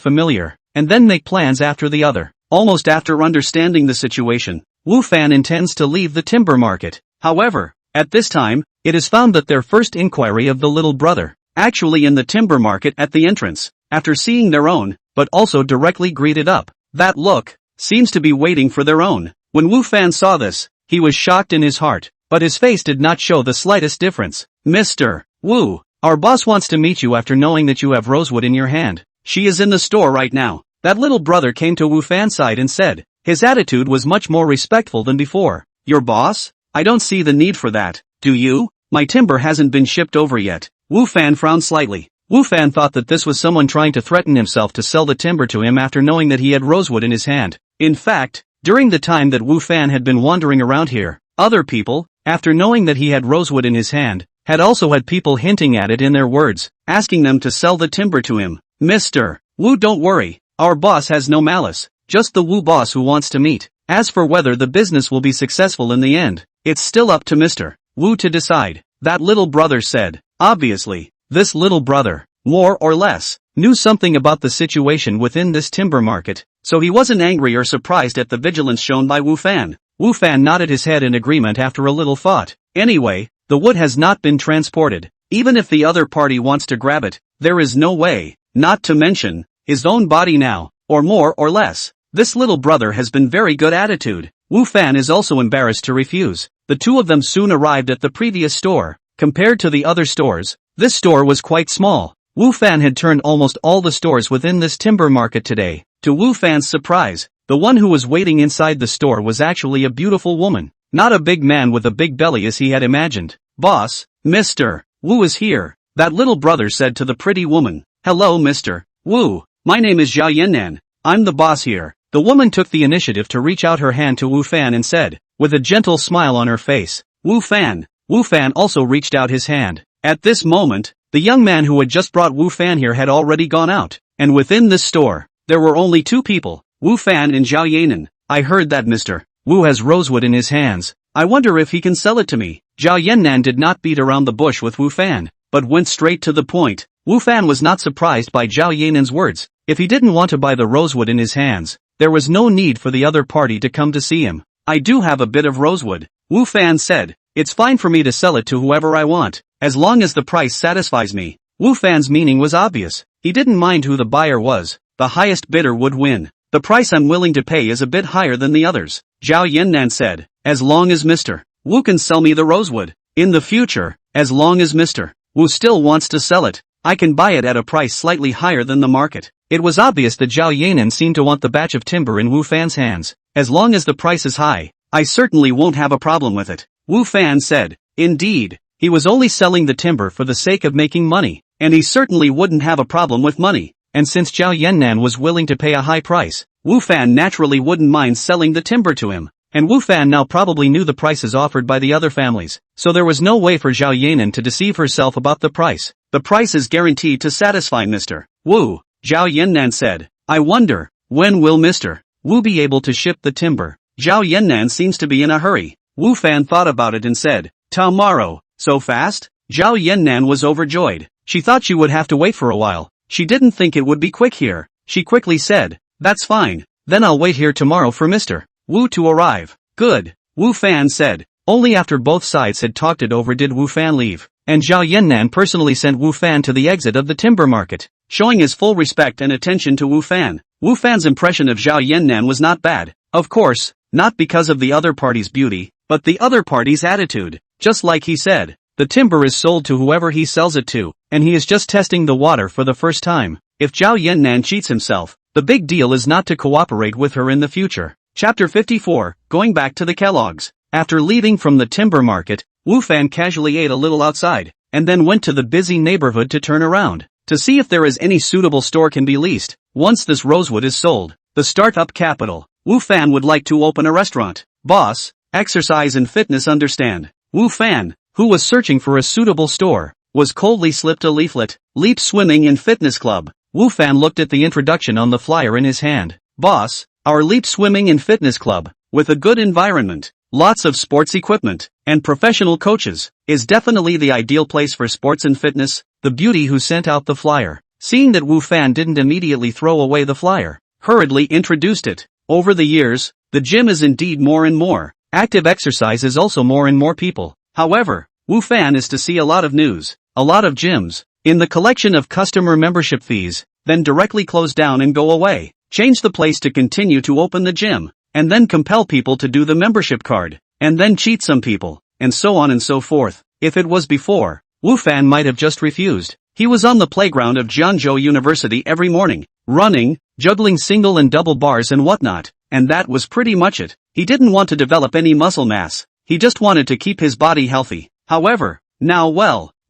and then make plans after the other. Almost after understanding the situation, Wu Fan intends to leave the timber market. However, at this time, it is found that their first inquiry of the little brother, actually in the timber market at the entrance, after seeing their own, but also directly greeted up. That look seems to be waiting for their own. When Wu Fan saw this, he was shocked in his heart, but his face did not show the slightest difference. Mr. Wu, our boss wants to meet you after knowing that you have rosewood in your hand. She is in the store right now. That little brother came to Wu Fan's side and said. His attitude was much more respectful than before. Your boss? I don't see the need for that, do you? My timber hasn't been shipped over yet. Wu Fan frowned slightly. Wu Fan thought that this was someone trying to threaten himself to sell the timber to him after knowing that he had rosewood in his hand. In fact, during the time that Wu Fan had been wandering around here, other people, after knowing that he had rosewood in his hand, had also had people hinting at it in their words, asking them to sell the timber to him. Mr. Wu, don't worry. Our boss has no malice, just the Wu boss who wants to meet. As for whether the business will be successful in the end, it's still up to Mr. Wu to decide, that little brother said. Obviously, this little brother, more or less, knew something about the situation within this timber market, so he wasn't angry or surprised at the vigilance shown by Wu Fan. Wu Fan nodded his head in agreement after a little thought. Anyway, the wood has not been transported. Even if the other party wants to grab it, there is no way, not to mention his own body now, or more or less. This little brother has been very good attitude. Wu Fan is also embarrassed to refuse. The two of them soon arrived at the previous store. Compared to the other stores, this store was quite small. Wu Fan had turned almost all the stores within this timber market today. To Wu Fan's surprise, the one who was waiting inside the store was actually a beautiful woman, not a big man with a big belly as he had imagined. Boss, Mr. Wu is here, that little brother said to the pretty woman. Hello Mr. Wu. My name is Zhao Yannan, I'm the boss here. The woman took the initiative to reach out her hand to Wu Fan and said, with a gentle smile on her face, Wu Fan. Wu Fan also reached out his hand. At this moment, the young man who had just brought Wu Fan here had already gone out, and within this store, there were only two people, Wu Fan and Zhao Yannan. I heard that Mr. Wu has rosewood in his hands. I wonder if he can sell it to me. Zhao Yannan did not beat around the bush with Wu Fan, but went straight to the point. Wu Fan was not surprised by Zhao Yannan's words. If he didn't want to buy the rosewood in his hands, there was no need for the other party to come to see him. I do have a bit of rosewood, Wu Fan said. It's fine for me to sell it to whoever I want, as long as the price satisfies me. Wu Fan's meaning was obvious. He didn't mind who the buyer was. The highest bidder would win. The price I'm willing to pay is a bit higher than the others, Zhao Yannan said. As long as Mr. Wu can sell me the rosewood. In the future, as long as Mr. Wu still wants to sell it, I can buy it at a price slightly higher than the market. It was obvious that Zhao Yannan seemed to want the batch of timber in Wu Fan's hands. As long as the price is high, I certainly won't have a problem with it, Wu Fan said. Indeed, he was only selling the timber for the sake of making money, and he certainly wouldn't have a problem with money. And since Zhao Yannan was willing to pay a high price, Wu Fan naturally wouldn't mind selling the timber to him. And Wu Fan now probably knew the prices offered by the other families, so there was no way for Zhao Yannan to deceive herself about the price. The price is guaranteed to satisfy Mr. Wu, Zhao Yannan said. I wonder, when will Mr. Wu be able to ship the timber? Zhao Yannan seems to be in a hurry. Wu Fan thought about it and said, tomorrow. So fast? Zhao Yannan was overjoyed. She thought she would have to wait for a while. She didn't think it would be quick here. She quickly said, that's fine. Then I'll wait here tomorrow for Mr. Wu to arrive. Good, Wu Fan said. Only after both sides had talked it over did Wu Fan leave, and Zhao Yannan personally sent Wu Fan to the exit of the timber market, showing his full respect and attention to Wu Fan. Wu Fan's impression of Zhao Yannan was not bad. Of course, not because of the other party's beauty, but the other party's attitude. Just like he said, the timber is sold to whoever he sells it to, and he is just testing the water for the first time. If Zhao Yannan cheats himself, the big deal is not to cooperate with her in the future. Chapter 54, Going back to the Kellogg's. After leaving from the timber market, Wu Fan casually ate a little outside, and then went to the busy neighborhood to turn around. to see if there is any suitable store can be leased. Once this rosewood is sold, the startup capital, Wu Fan would like to open a restaurant. Boss, exercise and fitness understand. Wu Fan, who was searching for a suitable store, was coldly slipped a leaflet, Leap Swimming and Fitness Club. Wu Fan looked at the introduction on the flyer in his hand. Boss, our Leap Swimming and Fitness Club, with a good environment, lots of sports equipment, and professional coaches, is definitely the ideal place for sports and fitness. The beauty who sent out the flyer, seeing that Wu Fan didn't immediately throw away the flyer, hurriedly introduced it. Over the years, the gym is indeed more and more. Active exercise is also more and more people. However, Wu Fan is to see a lot of news, a lot of gyms, in the collection of customer membership fees, then directly close down and go away, change the place to continue to open the gym, and then compel people to do the membership card, and then cheat some people, and so on and so forth. If it was before, Wu Fan might have just refused. He was on the playground of Jianzhou University every morning, running, juggling single and double bars and whatnot, and that was pretty much it. He didn't want to develop any muscle mass, he just wanted to keep his body healthy. However, now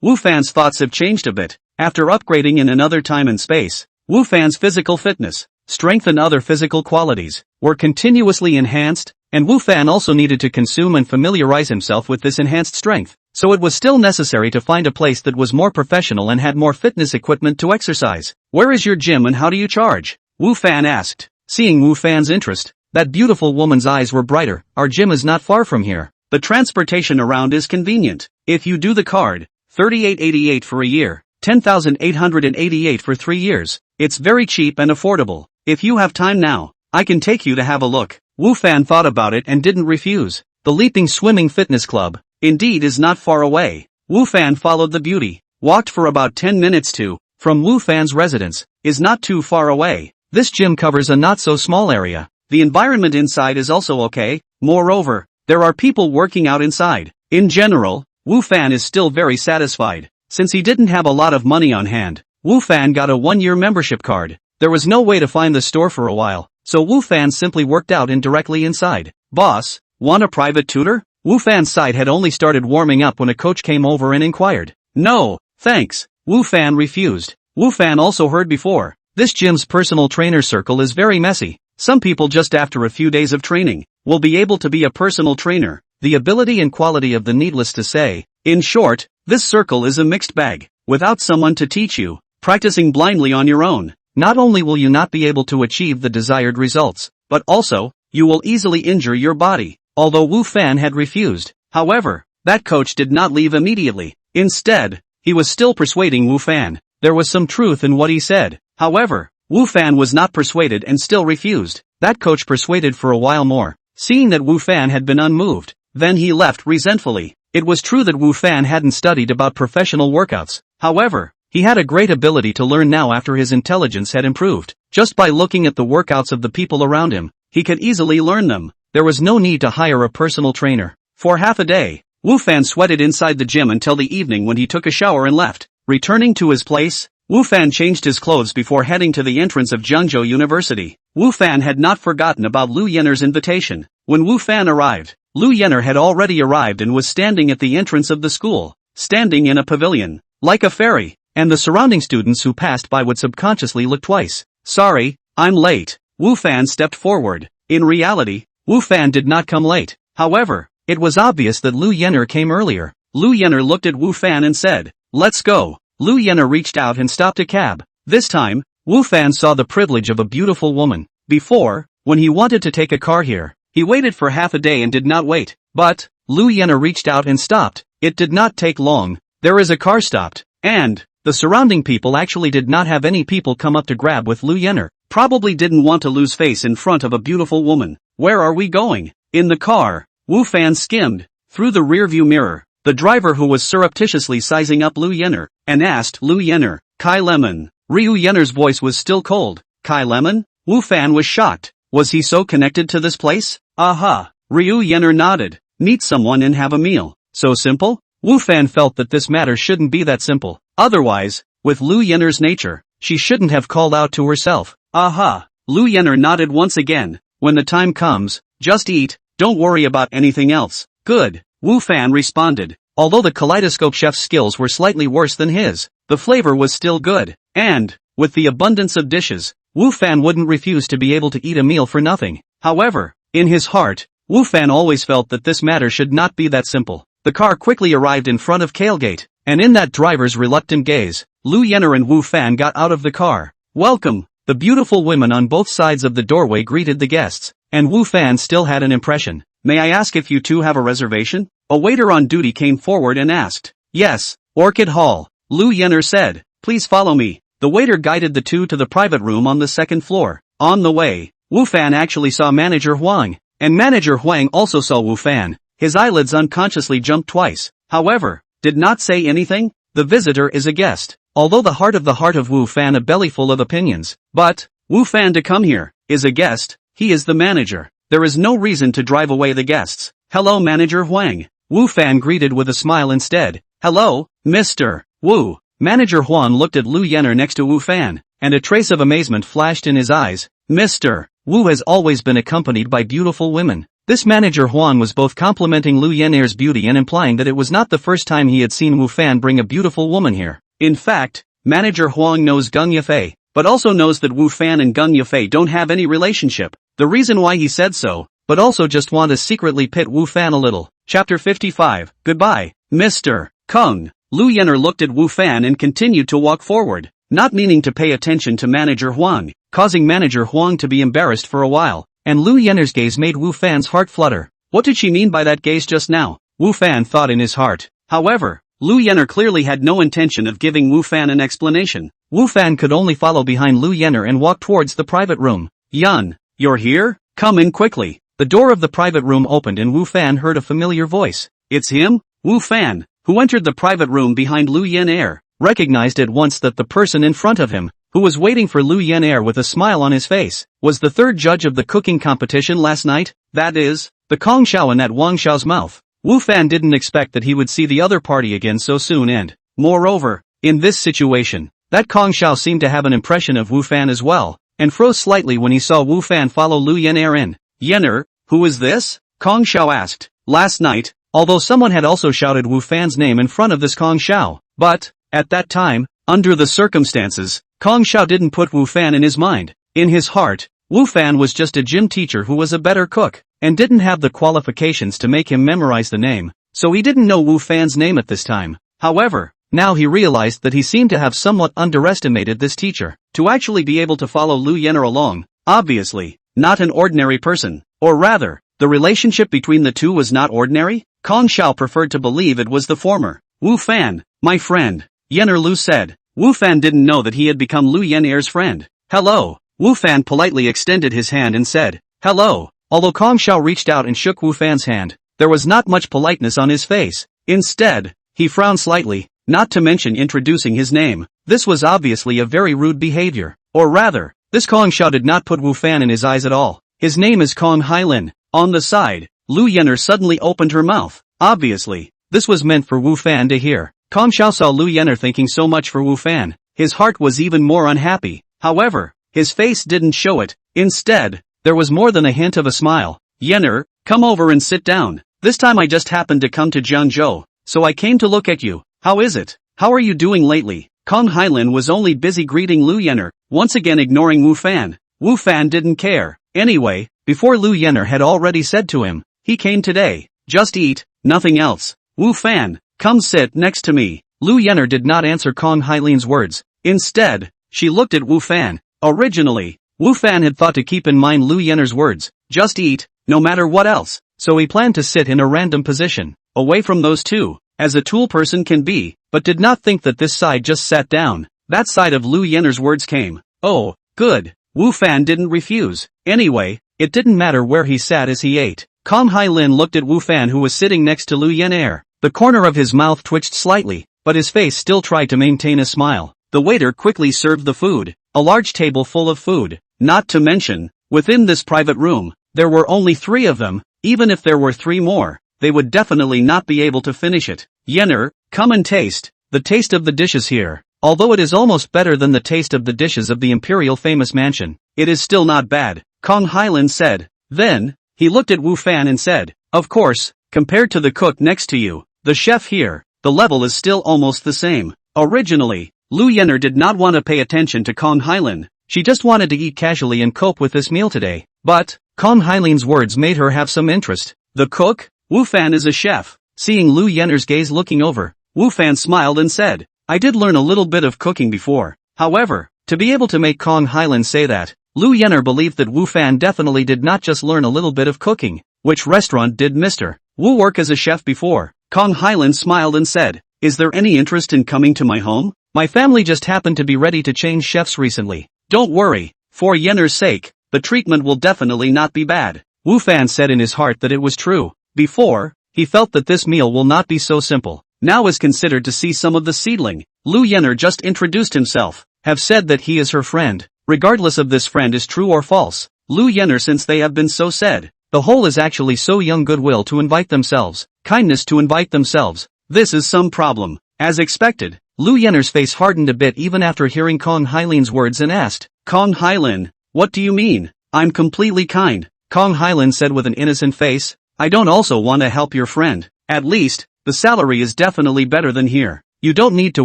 Wu Fan's thoughts have changed a bit. After upgrading in another time and space, Wu Fan's physical fitness, strength and other physical qualities, were continuously enhanced, and Wu Fan also needed to consume and familiarize himself with this enhanced strength, so it was still necessary to find a place that was more professional and had more fitness equipment to exercise. Where is your gym and how do you charge? Wu Fan asked. Seeing Wu Fan's interest, that beautiful woman's eyes were brighter. Our gym is not far from here. The transportation around is convenient. If you do the card, $38.88 for a year, $10,888 for 3 years. It's very cheap and affordable. If you have time now, I can take you to have a look. Wu Fan thought about it and didn't refuse. The Leaping Swimming Fitness Club, indeed, is not far away. Wu Fan followed the beauty, walked for about 10 minutes from Wu Fan's residence, is not too far away. This gym covers a not so small area. The environment inside is also okay. Moreover, there are people working out inside. In general, Wu Fan is still very satisfied. Since he didn't have a lot of money on hand, Wu Fan got a 1-year membership card. There was no way to find the store for a while, so Wu Fan simply worked out directly inside. Boss, want a private tutor? Wu Fan's side had only started warming up when a coach came over and inquired. No, thanks. Wu Fan refused. Wu Fan also heard before, this gym's personal trainer circle is very messy. Some people just after a few days of training, will be able to be a personal trainer. The ability and quality of the needless to say. In short, this circle is a mixed bag. Without someone to teach you, practicing blindly on your own, not only will you not be able to achieve the desired results, but also, you will easily injure your body. Although Wu Fan had refused, however, that coach did not leave immediately. Instead, he was still persuading Wu Fan. There was some truth in what he said. However, Wu Fan was not persuaded and still refused. That coach persuaded for a while more, seeing that Wu Fan had been unmoved. Then he left resentfully. It was true that Wu Fan hadn't studied about professional workouts. However, he had a great ability to learn now after his intelligence had improved. Just by looking at the workouts of the people around him, he could easily learn them. There was no need to hire a personal trainer. For half a day, Wu Fan sweated inside the gym until the evening when he took a shower and left. Returning to his place, Wu Fan changed his clothes before heading to the entrance of Jianzhou University. Wu Fan had not forgotten about Lu Yenner's invitation. When Wu Fan arrived, Lu Yenner had already arrived and was standing at the entrance of the school, standing in a pavilion, like a fairy, and the surrounding students who passed by would subconsciously look twice. Sorry, I'm late. Wu Fan stepped forward. In reality, Wu Fan did not come late. However, it was obvious that Lu Yenner came earlier. Lu Yenner looked at Wu Fan and said, "Let's go." Lu Yenner reached out and stopped a cab. This time, Wu Fan saw the privilege of a beautiful woman. Before, when he wanted to take a car here, he waited for half a day and did not wait. But, Lu Yenner reached out and stopped. It did not take long. There is a car stopped. And, the surrounding people actually did not have any people come up to grab with Lu Yenner. Probably didn't want to lose face in front of a beautiful woman. Where are we going? In the car, Wu Fan skimmed through the rearview mirror, the driver who was surreptitiously sizing up Lu Yenner, and asked Lu Yenner, "Kai Lemon?" Ryu Yenner's voice was still cold. Kai Lemon? Wu Fan was shocked. Was he so connected to this place? Aha! Ryu Yenner nodded. Meet someone and have a meal. So simple? Wu Fan felt that this matter shouldn't be that simple. Otherwise, with Lu Yenner's nature, she shouldn't have called out to herself. Aha! Lu Yenner nodded once again. When the time comes, just eat, don't worry about anything else. Good, Wu Fan responded. Although the kaleidoscope chef's skills were slightly worse than his, the flavor was still good. And, with the abundance of dishes, Wu Fan wouldn't refuse to be able to eat a meal for nothing. However, in his heart, Wu Fan always felt that this matter should not be that simple. The car quickly arrived in front of Kalegate, and in that driver's reluctant gaze, Lu Yenner and Wu Fan got out of the car. Welcome! The beautiful women on both sides of the doorway greeted the guests, and Wu Fan still had an impression. May I ask if you two have a reservation? A waiter on duty came forward and asked. Yes, Orchid Hall, Lu Yenner said. Please follow me. The waiter guided the two to the private room on the second floor. On the way, Wu Fan actually saw Manager Huang, and Manager Huang also saw Wu Fan. His eyelids unconsciously jumped twice. However, did not say anything. The visitor is a guest. Although the heart of Wu Fan a belly full of opinions. But, Wu Fan to come here, is a guest, he is the manager. There is no reason to drive away the guests. Hello Manager Huang. Wu Fan greeted with a smile instead. Hello, Mr. Wu. Manager Huang looked at Lu Yenner next to Wu Fan, and a trace of amazement flashed in his eyes. Mr. Wu has always been accompanied by beautiful women. This Manager Huang was both complimenting Lu Yenner's beauty and implying that it was not the first time he had seen Wu Fan bring a beautiful woman here. In fact, Manager Huang knows Gung Yafei, but also knows that Wu Fan and Gung Yafei don't have any relationship. The reason why he said so, but also just want to secretly pit Wu Fan a little. Chapter 55, Goodbye, Mr. Kung. Lu Yenner looked at Wu Fan and continued to walk forward, not meaning to pay attention to Manager Huang, causing Manager Huang to be embarrassed for a while, and Lu Yenner's gaze made Wu Fan's heart flutter. What did she mean by that gaze just now? Wu Fan thought in his heart. However, Lu Yenner clearly had no intention of giving Wu Fan an explanation. Wu Fan could only follow behind Lu Yenner and walk towards the private room. Yun, you're here? Come in quickly. The door of the private room opened and Wu Fan heard a familiar voice. It's him? Wu Fan, who entered the private room behind Lu Yenner, recognized at once that the person in front of him, who was waiting for Lu Yenner with a smile on his face, was the third judge of the cooking competition last night, that is, the Kong Shaoan at Wang Xiao's mouth. Wu Fan didn't expect that he would see the other party again so soon and, moreover, in this situation, that Kong Xiao seemed to have an impression of Wu Fan as well, and froze slightly when he saw Wu Fan follow Lu Yenner in. Yenner, who is this? Kong Xiao asked. Last night, although someone had also shouted Wu Fan's name in front of this Kong Xiao, but, at that time, under the circumstances, Kong Xiao didn't put Wu Fan in his mind. In his heart, Wu Fan was just a gym teacher who was a better cook, and didn't have the qualifications to make him memorize the name, so he didn't know Wu Fan's name at this time. However, now he realized that he seemed to have somewhat underestimated this teacher, to actually be able to follow Lu Yenner along, obviously, not an ordinary person, or rather, the relationship between the two was not ordinary? Kong Xiao preferred to believe it was the former. Wu Fan, my friend, Yenner Lu said. Wu Fan didn't know that he had become Lu Yenner's friend. Hello. Wu Fan politely extended his hand and said, hello. Although Kong Xiao reached out and shook Wu Fan's hand, there was not much politeness on his face. Instead, he frowned slightly, not to mention introducing his name. This was obviously a very rude behavior. Or rather, this Kong Xiao did not put Wu Fan in his eyes at all. His name is Kong Hailin. On the side, Lu Yenner suddenly opened her mouth. Obviously, this was meant for Wu Fan to hear. Kong Xiao saw Lu Yenner thinking so much for Wu Fan. His heart was even more unhappy. However, his face didn't show it. Instead, there was more than a hint of a smile. Yenner, come over and sit down. This time I just happened to come to Jiangzhou, so I came to look at you. How is it? How are you doing lately? Kong Hailin was only busy greeting Lu Yenner, once again ignoring Wu Fan. Wu Fan didn't care. Anyway, before Lu Yenner had already said to him, he came today. Just eat, nothing else. Wu Fan, come sit next to me. Lu Yenner did not answer Kong Hailin's words. Instead, she looked at Wu Fan. Originally, Wu Fan had thought to keep in mind Lu Yenner's words, just eat, no matter what else, so he planned to sit in a random position, away from those two, as a tool person can be, but did not think that this side just sat down. That side of Lu Yenner's words came. Oh, good. Wu Fan didn't refuse. Anyway, it didn't matter where he sat as he ate. Kong Hailin looked at Wu Fan who was sitting next to Lu Yenner. The corner of his mouth twitched slightly, but his face still tried to maintain a smile. The waiter quickly served the food, a large table full of food. Not to mention, within this private room, there were only 3 of them. Even if there were 3 more, they would definitely not be able to finish it. Yenner, come and taste. The taste of the dishes here, although it is almost better than the taste of the dishes of the Imperial famous mansion, it is still not bad, Kong Hailin said. Then, he looked at Wu Fan and said, of course, compared to the cook next to you, the chef here, the level is still almost the same. Originally, Lu Yenner did not want to pay attention to Kong Hailin. She just wanted to eat casually and cope with this meal today. But Kong Hailin's words made her have some interest. The cook? Wu Fan is a chef. Seeing Lu Yenner's gaze looking over, Wu Fan smiled and said, I did learn a little bit of cooking before. However, to be able to make Kong Hailin say that, Lu Yenner believed that Wu Fan definitely did not just learn a little bit of cooking. Which restaurant did Mr. Wu work as a chef before? Kong Hailin smiled and said, is there any interest in coming to my home? My family just happened to be ready to change chefs recently. Don't worry, for Yenner's sake, the treatment will definitely not be bad. Wu Fan said in his heart that it was true. Before, he felt that this meal will not be so simple. Now is considered to see some of the seedling. Lu Yenner just introduced himself, have said that he is her friend. Regardless of this friend is true or false, Lu Yenner since they have been so said, the whole is actually so young goodwill to invite themselves, kindness to invite themselves. This is some problem. As expected, Lu Yenner's face hardened a bit even after hearing Kong Hailin's words and asked, Kong Hailin, what do you mean? I'm completely kind. Kong Hailin said with an innocent face, I don't also want to help your friend. At least, the salary is definitely better than here. You don't need to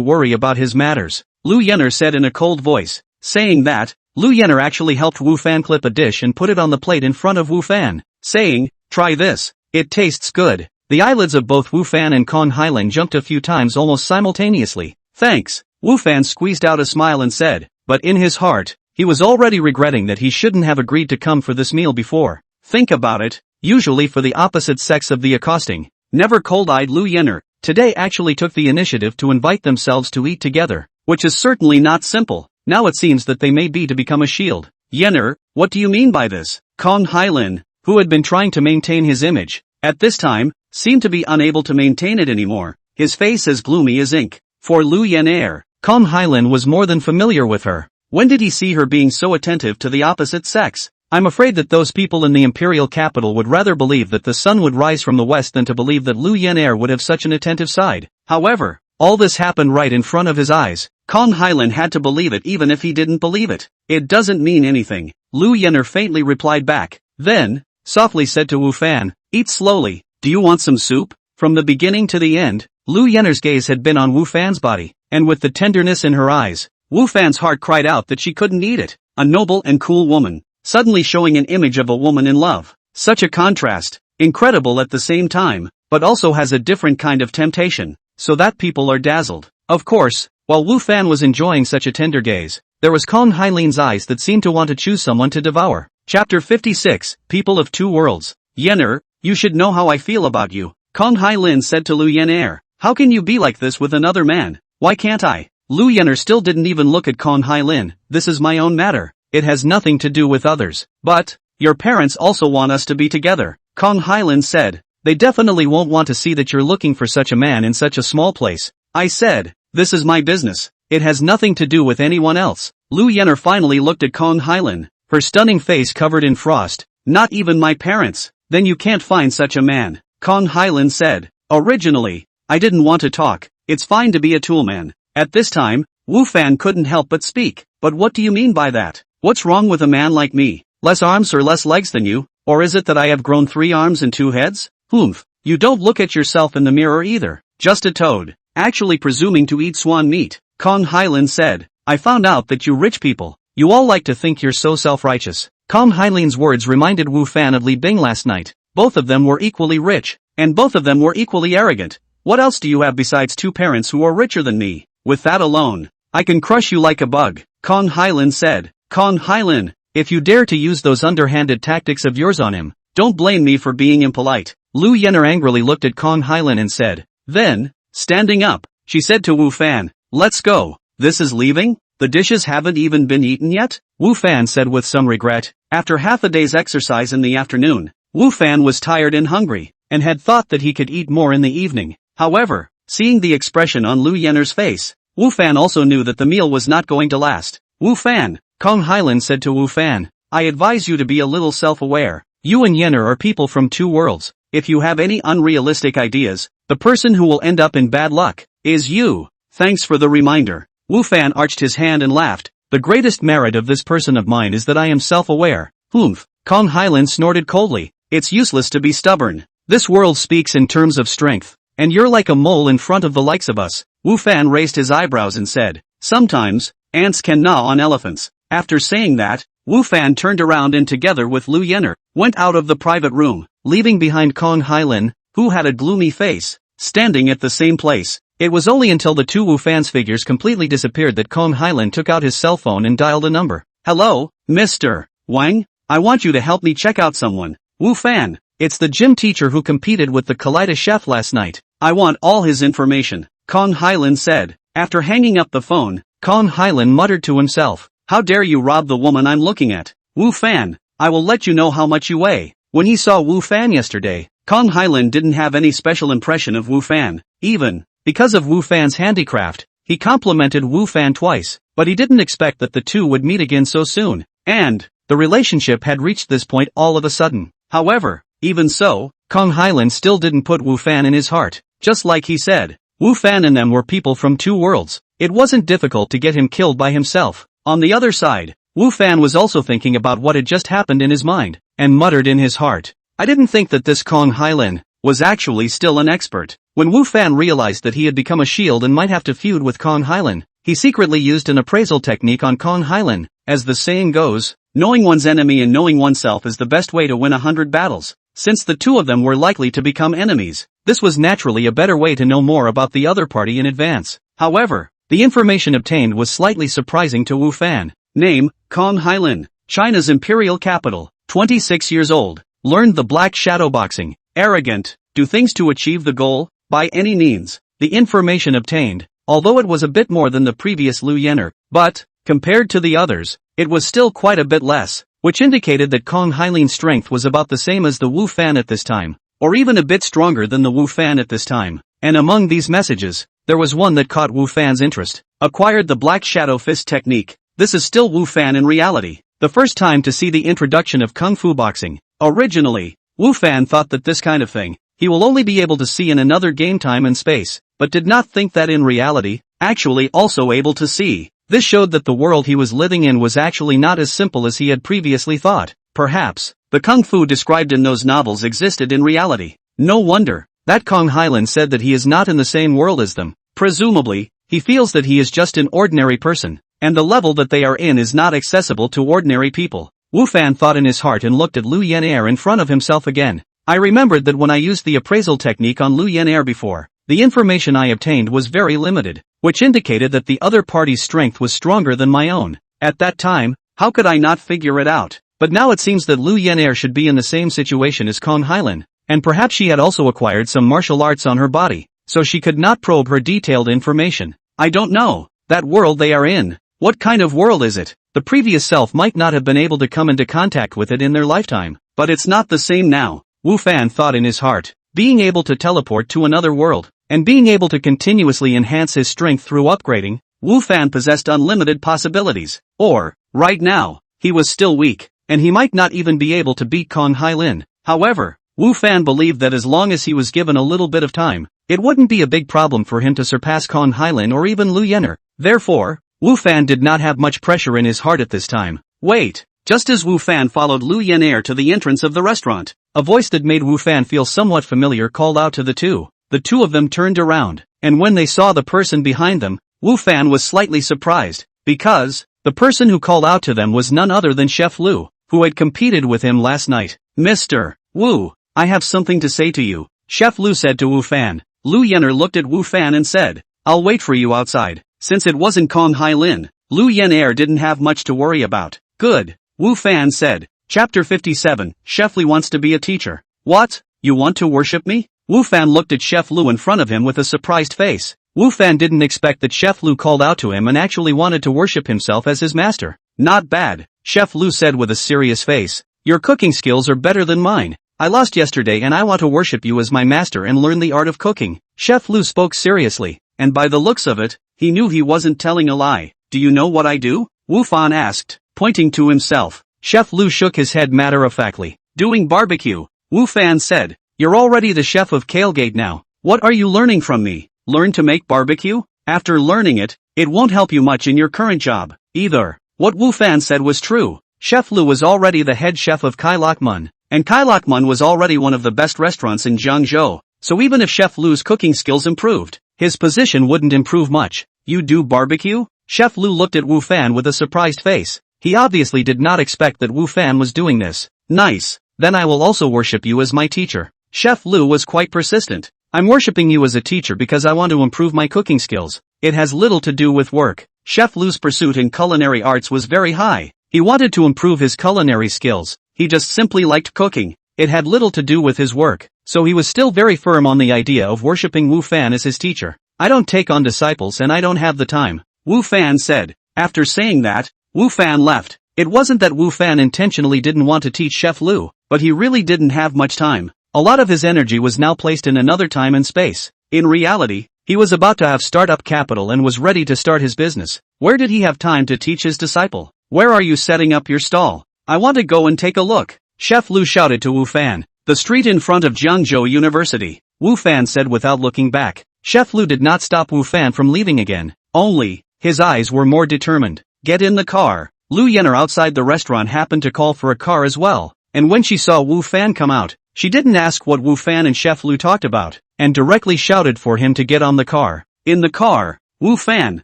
worry about his matters. Lu Yenner said in a cold voice. Saying that, Lu Yenner actually helped Wu Fan clip a dish and put it on the plate in front of Wu Fan, saying, try this. It tastes good. The eyelids of both Wu Fan and Kong Hailin jumped a few times almost simultaneously. Thanks. Wu Fan squeezed out a smile and said, but in his heart, he was already regretting that he shouldn't have agreed to come for this meal before. Think about it, usually for the opposite sex of the accosting, never cold-eyed Lu Yenner, today actually took the initiative to invite themselves to eat together, which is certainly not simple. Now it seems that they may be to become a shield. Yenner, what do you mean by this? Kong Hailin, who had been trying to maintain his image, at this time, seemed to be unable to maintain it anymore, his face as gloomy as ink. For Lu Yenner, Kong Hailin was more than familiar with her. When did he see her being so attentive to the opposite sex? I'm afraid that those people in the imperial capital would rather believe that the sun would rise from the west than to believe that Lu Yenner would have such an attentive side. However, all this happened right in front of his eyes. Kong Hailin had to believe it even if he didn't believe it. It doesn't mean anything. Lu Yenner faintly replied back. Then, softly said to Wu Fan, eat slowly. Do you want some soup? From the beginning to the end, Lu Yenner's gaze had been on Wu Fan's body, and with the tenderness in her eyes, Wu Fan's heart cried out that she couldn't eat it. A noble and cool woman, suddenly showing an image of a woman in love. Such a contrast, incredible at the same time, but also has a different kind of temptation, so that people are dazzled. Of course, while Wu Fan was enjoying such a tender gaze, there was Kong Hailin's eyes that seemed to want to choose someone to devour. Chapter 56, People of Two Worlds. Yenner, you should know how I feel about you. Kong Hailin said to Lu Yenner, how can you be like this with another man? Why can't I? Lu Yenner still didn't even look at Kong Hailin. This is my own matter. It has nothing to do with others. But, your parents also want us to be together. Kong Hailin said, they definitely won't want to see that you're looking for such a man in such a small place. I said, this is my business. It has nothing to do with anyone else. Lu Yenner finally looked at Kong Hailin, her stunning face covered in frost. Not even my parents. Then you can't find such a man. Kong Hailin said, originally, I didn't want to talk. It's fine to be a toolman. At this time, Wu Fan couldn't help but speak. But what do you mean by that? What's wrong with a man like me? Less arms or less legs than you? Or is it that I have grown 3 arms and 2 heads? Humph. You don't look at yourself in the mirror either. Just a toad. Actually presuming to eat swan meat. Kong Hailin said, I found out that you rich people, you all like to think you're so self-righteous. Kong Hailin's words reminded Wu Fan of Li Bing last night. Both of them were equally rich, and both of them were equally arrogant. What else do you have besides 2 parents who are richer than me? With that alone, I can crush you like a bug. Kong Hailin said, Kong Hailin, if you dare to use those underhanded tactics of yours on him, don't blame me for being impolite. Lu Yenner angrily looked at Kong Hailin and said, then, standing up, she said to Wu Fan, let's go. This is leaving? The dishes haven't even been eaten yet? Wu Fan said with some regret. After half a day's exercise in the afternoon, Wu Fan was tired and hungry, and had thought that he could eat more in the evening. However, seeing the expression on Lu Yenner's face, Wu Fan also knew that the meal was not going to last. Wu Fan, Kong Hailin said to Wu Fan, I advise you to be a little self-aware. You and Yenner are people from 2 worlds. If you have any unrealistic ideas, the person who will end up in bad luck is you. Thanks for the reminder. Wu Fan arched his hand and laughed. The greatest merit of this person of mine is that I am self-aware. Humph. Kong Hailin snorted coldly. It's useless to be stubborn. This world speaks in terms of strength, and you're like a mole in front of the likes of us. Wu Fan raised his eyebrows and said, Sometimes, ants can gnaw on elephants. After saying that, Wu Fan turned around and together with Lu Yener, went out of the private room, leaving behind Kong Hailin, who had a gloomy face, standing at the same place. It was only until the two Wu Fan's figures completely disappeared that Kong Hailin took out his cell phone and dialed a number. Hello, Mr. Wang? I want you to help me check out someone. Wu Fan, it's the gym teacher who competed with the Kaleido chef last night. I want all his information, Kong Hailin said. After hanging up the phone, Kong Hailin muttered to himself. How dare you rob the woman I'm looking at? Wu Fan, I will let you know how much you weigh. When he saw Wu Fan yesterday, Kong Hailin didn't have any special impression of Wu Fan. Even because of Wu Fan's handicraft, he complimented Wu Fan twice, but he didn't expect that the two would meet again so soon, and the relationship had reached this point all of a sudden. However, even so, Kong Hailin still didn't put Wu Fan in his heart. Just like he said, Wu Fan and them were people from two worlds. It wasn't difficult to get him killed by himself. On the other side, Wu Fan was also thinking about what had just happened in his mind, and muttered in his heart. I didn't think that this Kong Hailin was actually still an expert. When Wu Fan realized that he had become a shield and might have to feud with Kong Hailin, he secretly used an appraisal technique on Kong Hailin. As the saying goes, knowing one's enemy and knowing oneself is the best way to win 100 battles. Since the two of them were likely to become enemies, this was naturally a better way to know more about the other party in advance. However, the information obtained was slightly surprising to Wu Fan. Name, Kong Hailin, China's imperial capital, 26 years old, learned the black shadow boxing, arrogant, do things to achieve the goal, by any means. The information obtained, although it was a bit more than the previous Lu Yener, but, compared to the others, it was still quite a bit less, which indicated that Kong Hailin's strength was about the same as the Wu Fan at this time, or even a bit stronger than the Wu Fan at this time. And among these messages, there was one that caught Wu Fan's interest. Acquired the Black Shadow Fist technique. This is still Wu Fan in reality. The first time to see the introduction of Kung Fu boxing. Originally, Wu Fan thought that this kind of thing, he will only be able to see in another game time and space, but did not think that in reality, actually also able to see. This showed that the world he was living in was actually not as simple as he had previously thought. Perhaps, the Kung Fu described in those novels existed in reality. No wonder that Kong Hailin said that he is not in the same world as them. Presumably, he feels that he is just an ordinary person, and the level that they are in is not accessible to ordinary people. Wu Fan thought in his heart and looked at Lu Yener in front of himself again. I remembered that when I used the appraisal technique on Lu Yener before, the information I obtained was very limited, which indicated that the other party's strength was stronger than my own. At that time, how could I not figure it out? But now it seems that Lu Yener should be in the same situation as Kong Hailin, and perhaps she had also acquired some martial arts on her body, so she could not probe her detailed information. I don't know. That world they are in. What kind of world is it? The previous self might not have been able to come into contact with it in their lifetime, but it's not the same now. Wu Fan thought in his heart. Being able to teleport to another world, and being able to continuously enhance his strength through upgrading, Wu Fan possessed unlimited possibilities. Or, right now, he was still weak, and he might not even be able to beat Kong Hailin. However, Wu Fan believed that as long as he was given a little bit of time, it wouldn't be a big problem for him to surpass Kong Hailin or even Lu Yener. Therefore, Wu Fan did not have much pressure in his heart at this time. Wait! Just as Wu Fan followed Lu Yener to the entrance of the restaurant, a voice that made Wu Fan feel somewhat familiar called out to the two. The two of them turned around, and when they saw the person behind them, Wu Fan was slightly surprised, because the person who called out to them was none other than Chef Lu, who had competed with him last night. Mr. Wu, I have something to say to you, Chef Lu said to Wu Fan. Lu Yener looked at Wu Fan and said, I'll wait for you outside. Since it wasn't Kong Hailin, Lu Yener didn't have much to worry about. Good, Wu Fan said. Chapter 57, Chef Lu wants to be a teacher. What? You want to worship me? Wu Fan looked at Chef Lu in front of him with a surprised face. Wu Fan didn't expect that Chef Lu called out to him and actually wanted to worship himself as his master. Not bad, Chef Lu said with a serious face. Your cooking skills are better than mine. I lost yesterday and I want to worship you as my master and learn the art of cooking. Chef Lu spoke seriously, and by the looks of it, he knew he wasn't telling a lie. Do you know what I do? Wu Fan asked, pointing to himself. Chef Lu shook his head matter-of-factly. Doing barbecue, Wu Fan said. You're already the chef of Kalegate now. What are you learning from me? Learn to make barbecue? After learning it, it won't help you much in your current job, either. What Wu Fan said was true. Chef Lu was already the head chef of Kailakmun, and Kailakmun was already one of the best restaurants in Jiangzhou, so even if Chef Lu's cooking skills improved, his position wouldn't improve much. You do barbecue? Chef Lu looked at Wu Fan with a surprised face. He obviously did not expect that Wu Fan was doing this. Nice. Then I will also worship you as my teacher. Chef Lu was quite persistent. I'm worshipping you as a teacher because I want to improve my cooking skills. It has little to do with work. Chef Lu's pursuit in culinary arts was very high. He wanted to improve his culinary skills. He just simply liked cooking. It had little to do with his work. So he was still very firm on the idea of worshipping Wu Fan as his teacher. I don't take on disciples and I don't have the time, Wu Fan said. After saying that, Wu Fan left. It wasn't that Wu Fan intentionally didn't want to teach Chef Lu, but he really didn't have much time. A lot of his energy was now placed in another time and space. In reality, he was about to have startup capital and was ready to start his business. Where did he have time to teach his disciple? Where are you setting up your stall? I want to go and take a look, Chef Lu shouted to Wu Fan. The street in front of Jiangzhou University, Wu Fan said without looking back. Chef Lu did not stop Wu Fan from leaving again. Only, his eyes were more determined. Get in the car. Lu Yener outside the restaurant happened to call for a car as well. And when she saw Wu Fan come out, she didn't ask what Wu Fan and Chef Lu talked about, and directly shouted for him to get on the car. In the car, Wu Fan,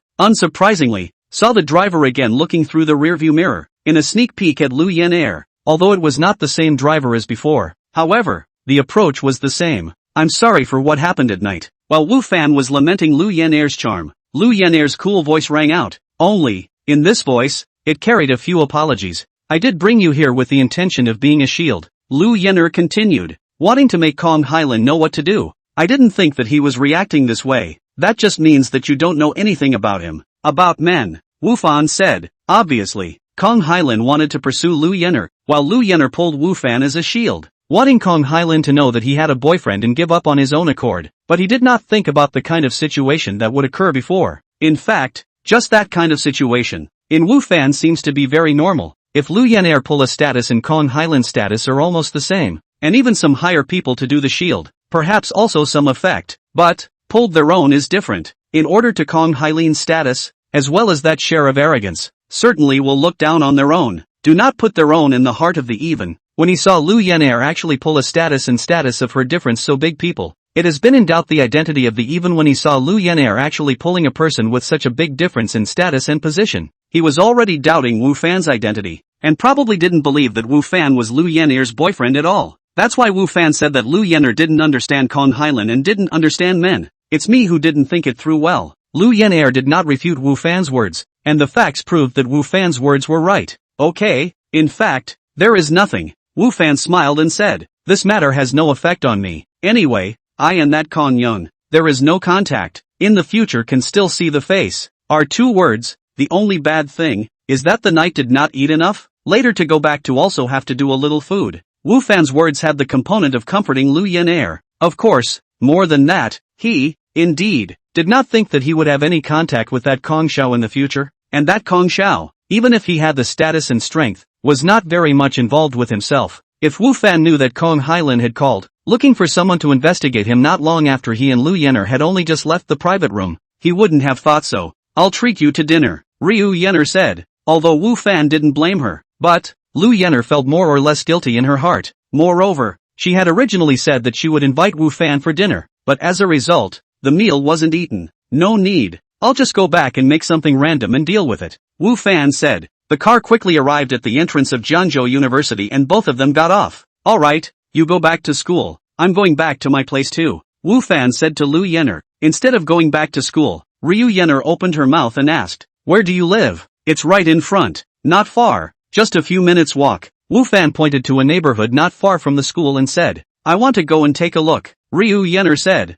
unsurprisingly, saw the driver again looking through the rearview mirror, in a sneak peek at Lu Yener, although it was not the same driver as before. However, the approach was the same. I'm sorry for what happened at night. While Wu Fan was lamenting Lu Yener's charm, Lu Yener's cool voice rang out. Only, in this voice, it carried a few apologies. I did bring you here with the intention of being a shield, Lu Yener continued, wanting to make Kong Hailan know what to do. I didn't think that he was reacting this way. That just means that you don't know anything about him. About men, Wu Fan said. Obviously, Kong Hailan wanted to pursue Lu Yener, while Lu Yener pulled Wu Fan as a shield, wanting Kong Hailan to know that he had a boyfriend and give up on his own accord. But he did not think about the kind of situation that would occur before. In fact, just that kind of situation, in Wu Fan seems to be very normal. If Lu Yener pull a status and Kong Hailan's status are almost the same, and even some hire people to do the shield, perhaps also some effect, but, pulled their own is different. In order to Kong Hailan's status, as well as that share of arrogance, certainly will look down on their own. Do not put their own in the heart of the even. When he saw Lu Yener actually pull a status and status of her difference so big people, it has been in doubt the identity of the even when he saw Lu Yener actually pulling a person with such a big difference in status and position. He was already doubting Wu Fan's identity, and probably didn't believe that Wu Fan was Lu Yener's boyfriend at all. That's why Wu Fan said that Lu Yener didn't understand Kong Hailan and didn't understand men. It's me who didn't think it through well. Lu Yener did not refute Wu Fan's words, and the facts proved that Wu Fan's words were right. Okay, in fact, there is nothing. Wu Fan smiled and said, this matter has no effect on me. Anyway, I and that Kong Yun, there is no contact. In the future can still see the face. Are 2 words. The only bad thing, is that the knight did not eat enough, later to go back to also have to do a little food. Wu Fan's words had the component of comforting Lu Yener. Of course, more than that, he, indeed, did not think that he would have any contact with that Kong Xiao in the future, and that Kong Xiao, even if he had the status and strength, was not very much involved with himself. If Wu Fan knew that Kong Hailan had called, looking for someone to investigate him not long after he and Lu Yener had only just left the private room, he wouldn't have thought so. I'll treat you to dinner, Ryu Yener said, although Wu Fan didn't blame her. But, Lu Yener felt more or less guilty in her heart. Moreover, she had originally said that she would invite Wu Fan for dinner, but as a result, the meal wasn't eaten. No need. I'll just go back and make something random and deal with it, Wu Fan said. The car quickly arrived at the entrance of Jiangzhou University and both of them got off. Alright, you go back to school. I'm going back to my place too, Wu Fan said to Lu Yener. Instead of going back to school, Ryu Yener opened her mouth and asked, where do you live? It's right in front. Not far. Just a few minutes walk. Wu Fan pointed to a neighborhood not far from the school and said, I want to go and take a look. Ryu Yener said,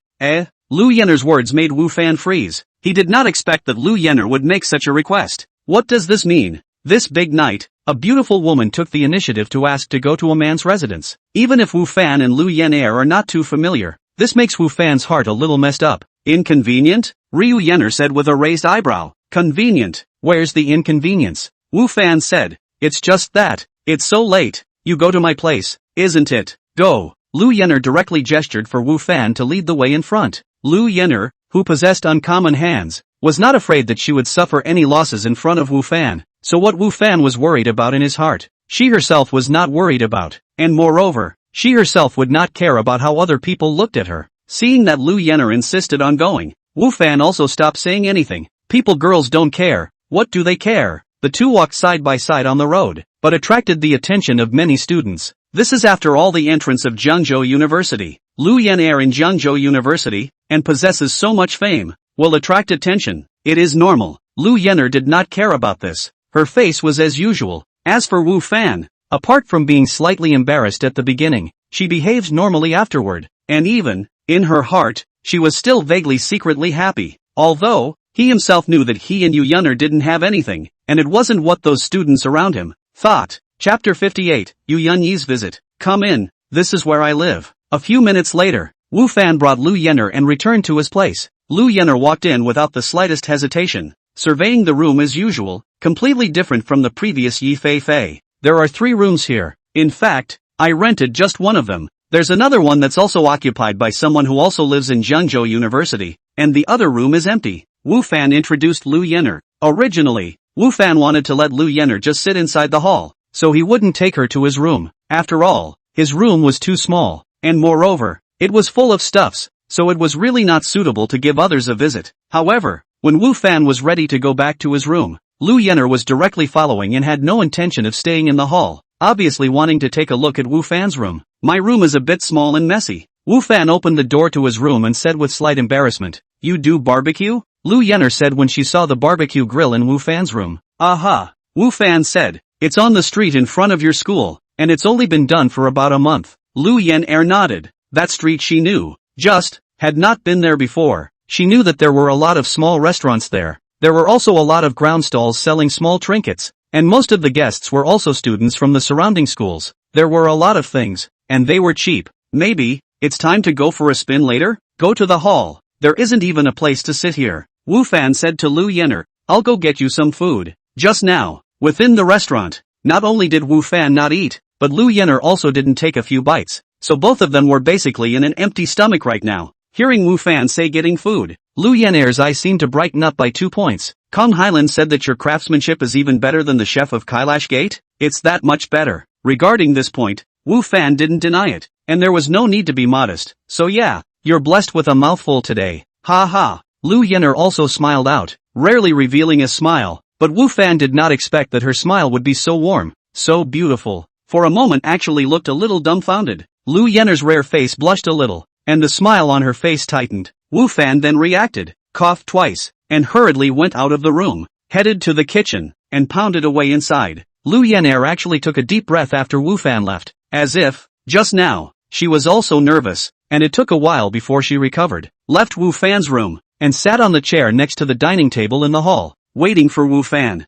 Lu Yener's words made Wu Fan freeze. He did not expect that Lu Yener would make such a request. What does this mean? This big night, a beautiful woman took the initiative to ask to go to a man's residence. Even if Wu Fan and Lu Yener are not too familiar, this makes Wu Fan's heart a little messed up. Inconvenient? Ryu Yener said with a raised eyebrow. Convenient? Where's the inconvenience? Wu Fan said, it's just that, it's so late. You go to my place, isn't it? Go. Lu Yener directly gestured for Wu Fan to lead the way in front. Lu Yener, who possessed uncommon hands, was not afraid that she would suffer any losses in front of Wu Fan. So what Wu Fan was worried about in his heart, she herself was not worried about, and moreover, she herself would not care about how other people looked at her. Seeing that Lu Yener insisted on going, Wu Fan also stopped saying anything. People girls don't care, What do they care? The two walked side by side on the road, but attracted the attention of many students. This is after all the entrance of Jiangzhou University. Lu Yan'er in Jiangzhou University, and possesses so much fame, will attract attention. It is normal. Lu Yan'er did not care about this. Her face was as usual. As for Wu Fan, apart from being slightly embarrassed at the beginning, she behaved normally afterward, and even, in her heart, she was still vaguely secretly happy. Although, he himself knew that he and Yu Yan'er didn't have anything, and it wasn't what those students around him thought. Chapter 58, Yu Yanyi's visit. Come in, this is where I live. A few minutes later, Wu Fan brought Lu Yan'er and returned to his place. Lu Yan'er walked in without the slightest hesitation, surveying the room as usual, completely different from the previous Yi Fei Fei. There are 3 rooms here. In fact, I rented just one of them. There's another one that's also occupied by someone who also lives in Jiangzhou University, and the other room is empty. Wu Fan introduced Lu Yan'er. Originally, Wu Fan wanted to let Lu Yan'er just sit inside the hall, so he wouldn't take her to his room. After all, his room was too small, and moreover, it was full of stuffs, so it was really not suitable to give others a visit. However, when Wu Fan was ready to go back to his room, Lu Yan'er was directly following and had no intention of staying in the hall, obviously wanting to take a look at Wu Fan's room. My room is a bit small and messy. Wu Fan opened the door to his room and said with slight embarrassment, "You do barbecue?" Lu Yan'er said when she saw the barbecue grill in Wu Fan's room. "Aha." Wu Fan said, "It's on the street in front of your school, and it's only been done for about a month." Lu Yan'er nodded. That street she knew, just, had not been there before. She knew that there were a lot of small restaurants there. There were also a lot of ground stalls selling small trinkets, and most of the guests were also students from the surrounding schools. There were a lot of things, and they were cheap. Maybe, it's time to go for a spin later? Go to the hall. There isn't even a place to sit here. Wu Fan said to Lu Yan'er, "I'll go get you some food." Just now, within the restaurant, not only did Wu Fan not eat, but Lu Yan'er also didn't take a few bites, so both of them were basically in an empty stomach right now. Hearing Wu Fan say getting food, Lu Yan'er's eyes seemed to brighten up by 2 points. Kong Hailan said that your craftsmanship is even better than the chef of Kailash Gate? It's that much better. Regarding this point, Wu Fan didn't deny it, and there was no need to be modest. So yeah, you're blessed with a mouthful today. Ha ha. Lu Yan'er also smiled out, rarely revealing a smile, but Wu Fan did not expect that her smile would be so warm, so beautiful. For a moment actually looked a little dumbfounded. Lu Yan'er's rare face blushed a little, and the smile on her face tightened. Wu Fan then reacted, coughed twice, and hurriedly went out of the room, headed to the kitchen, and pounded away inside. Lu Yan'er actually took a deep breath after Wu Fan left, as if, just now, she was also nervous, and it took a while before she recovered, left Wu Fan's room, and sat on the chair next to the dining table in the hall, waiting for Wu Fan.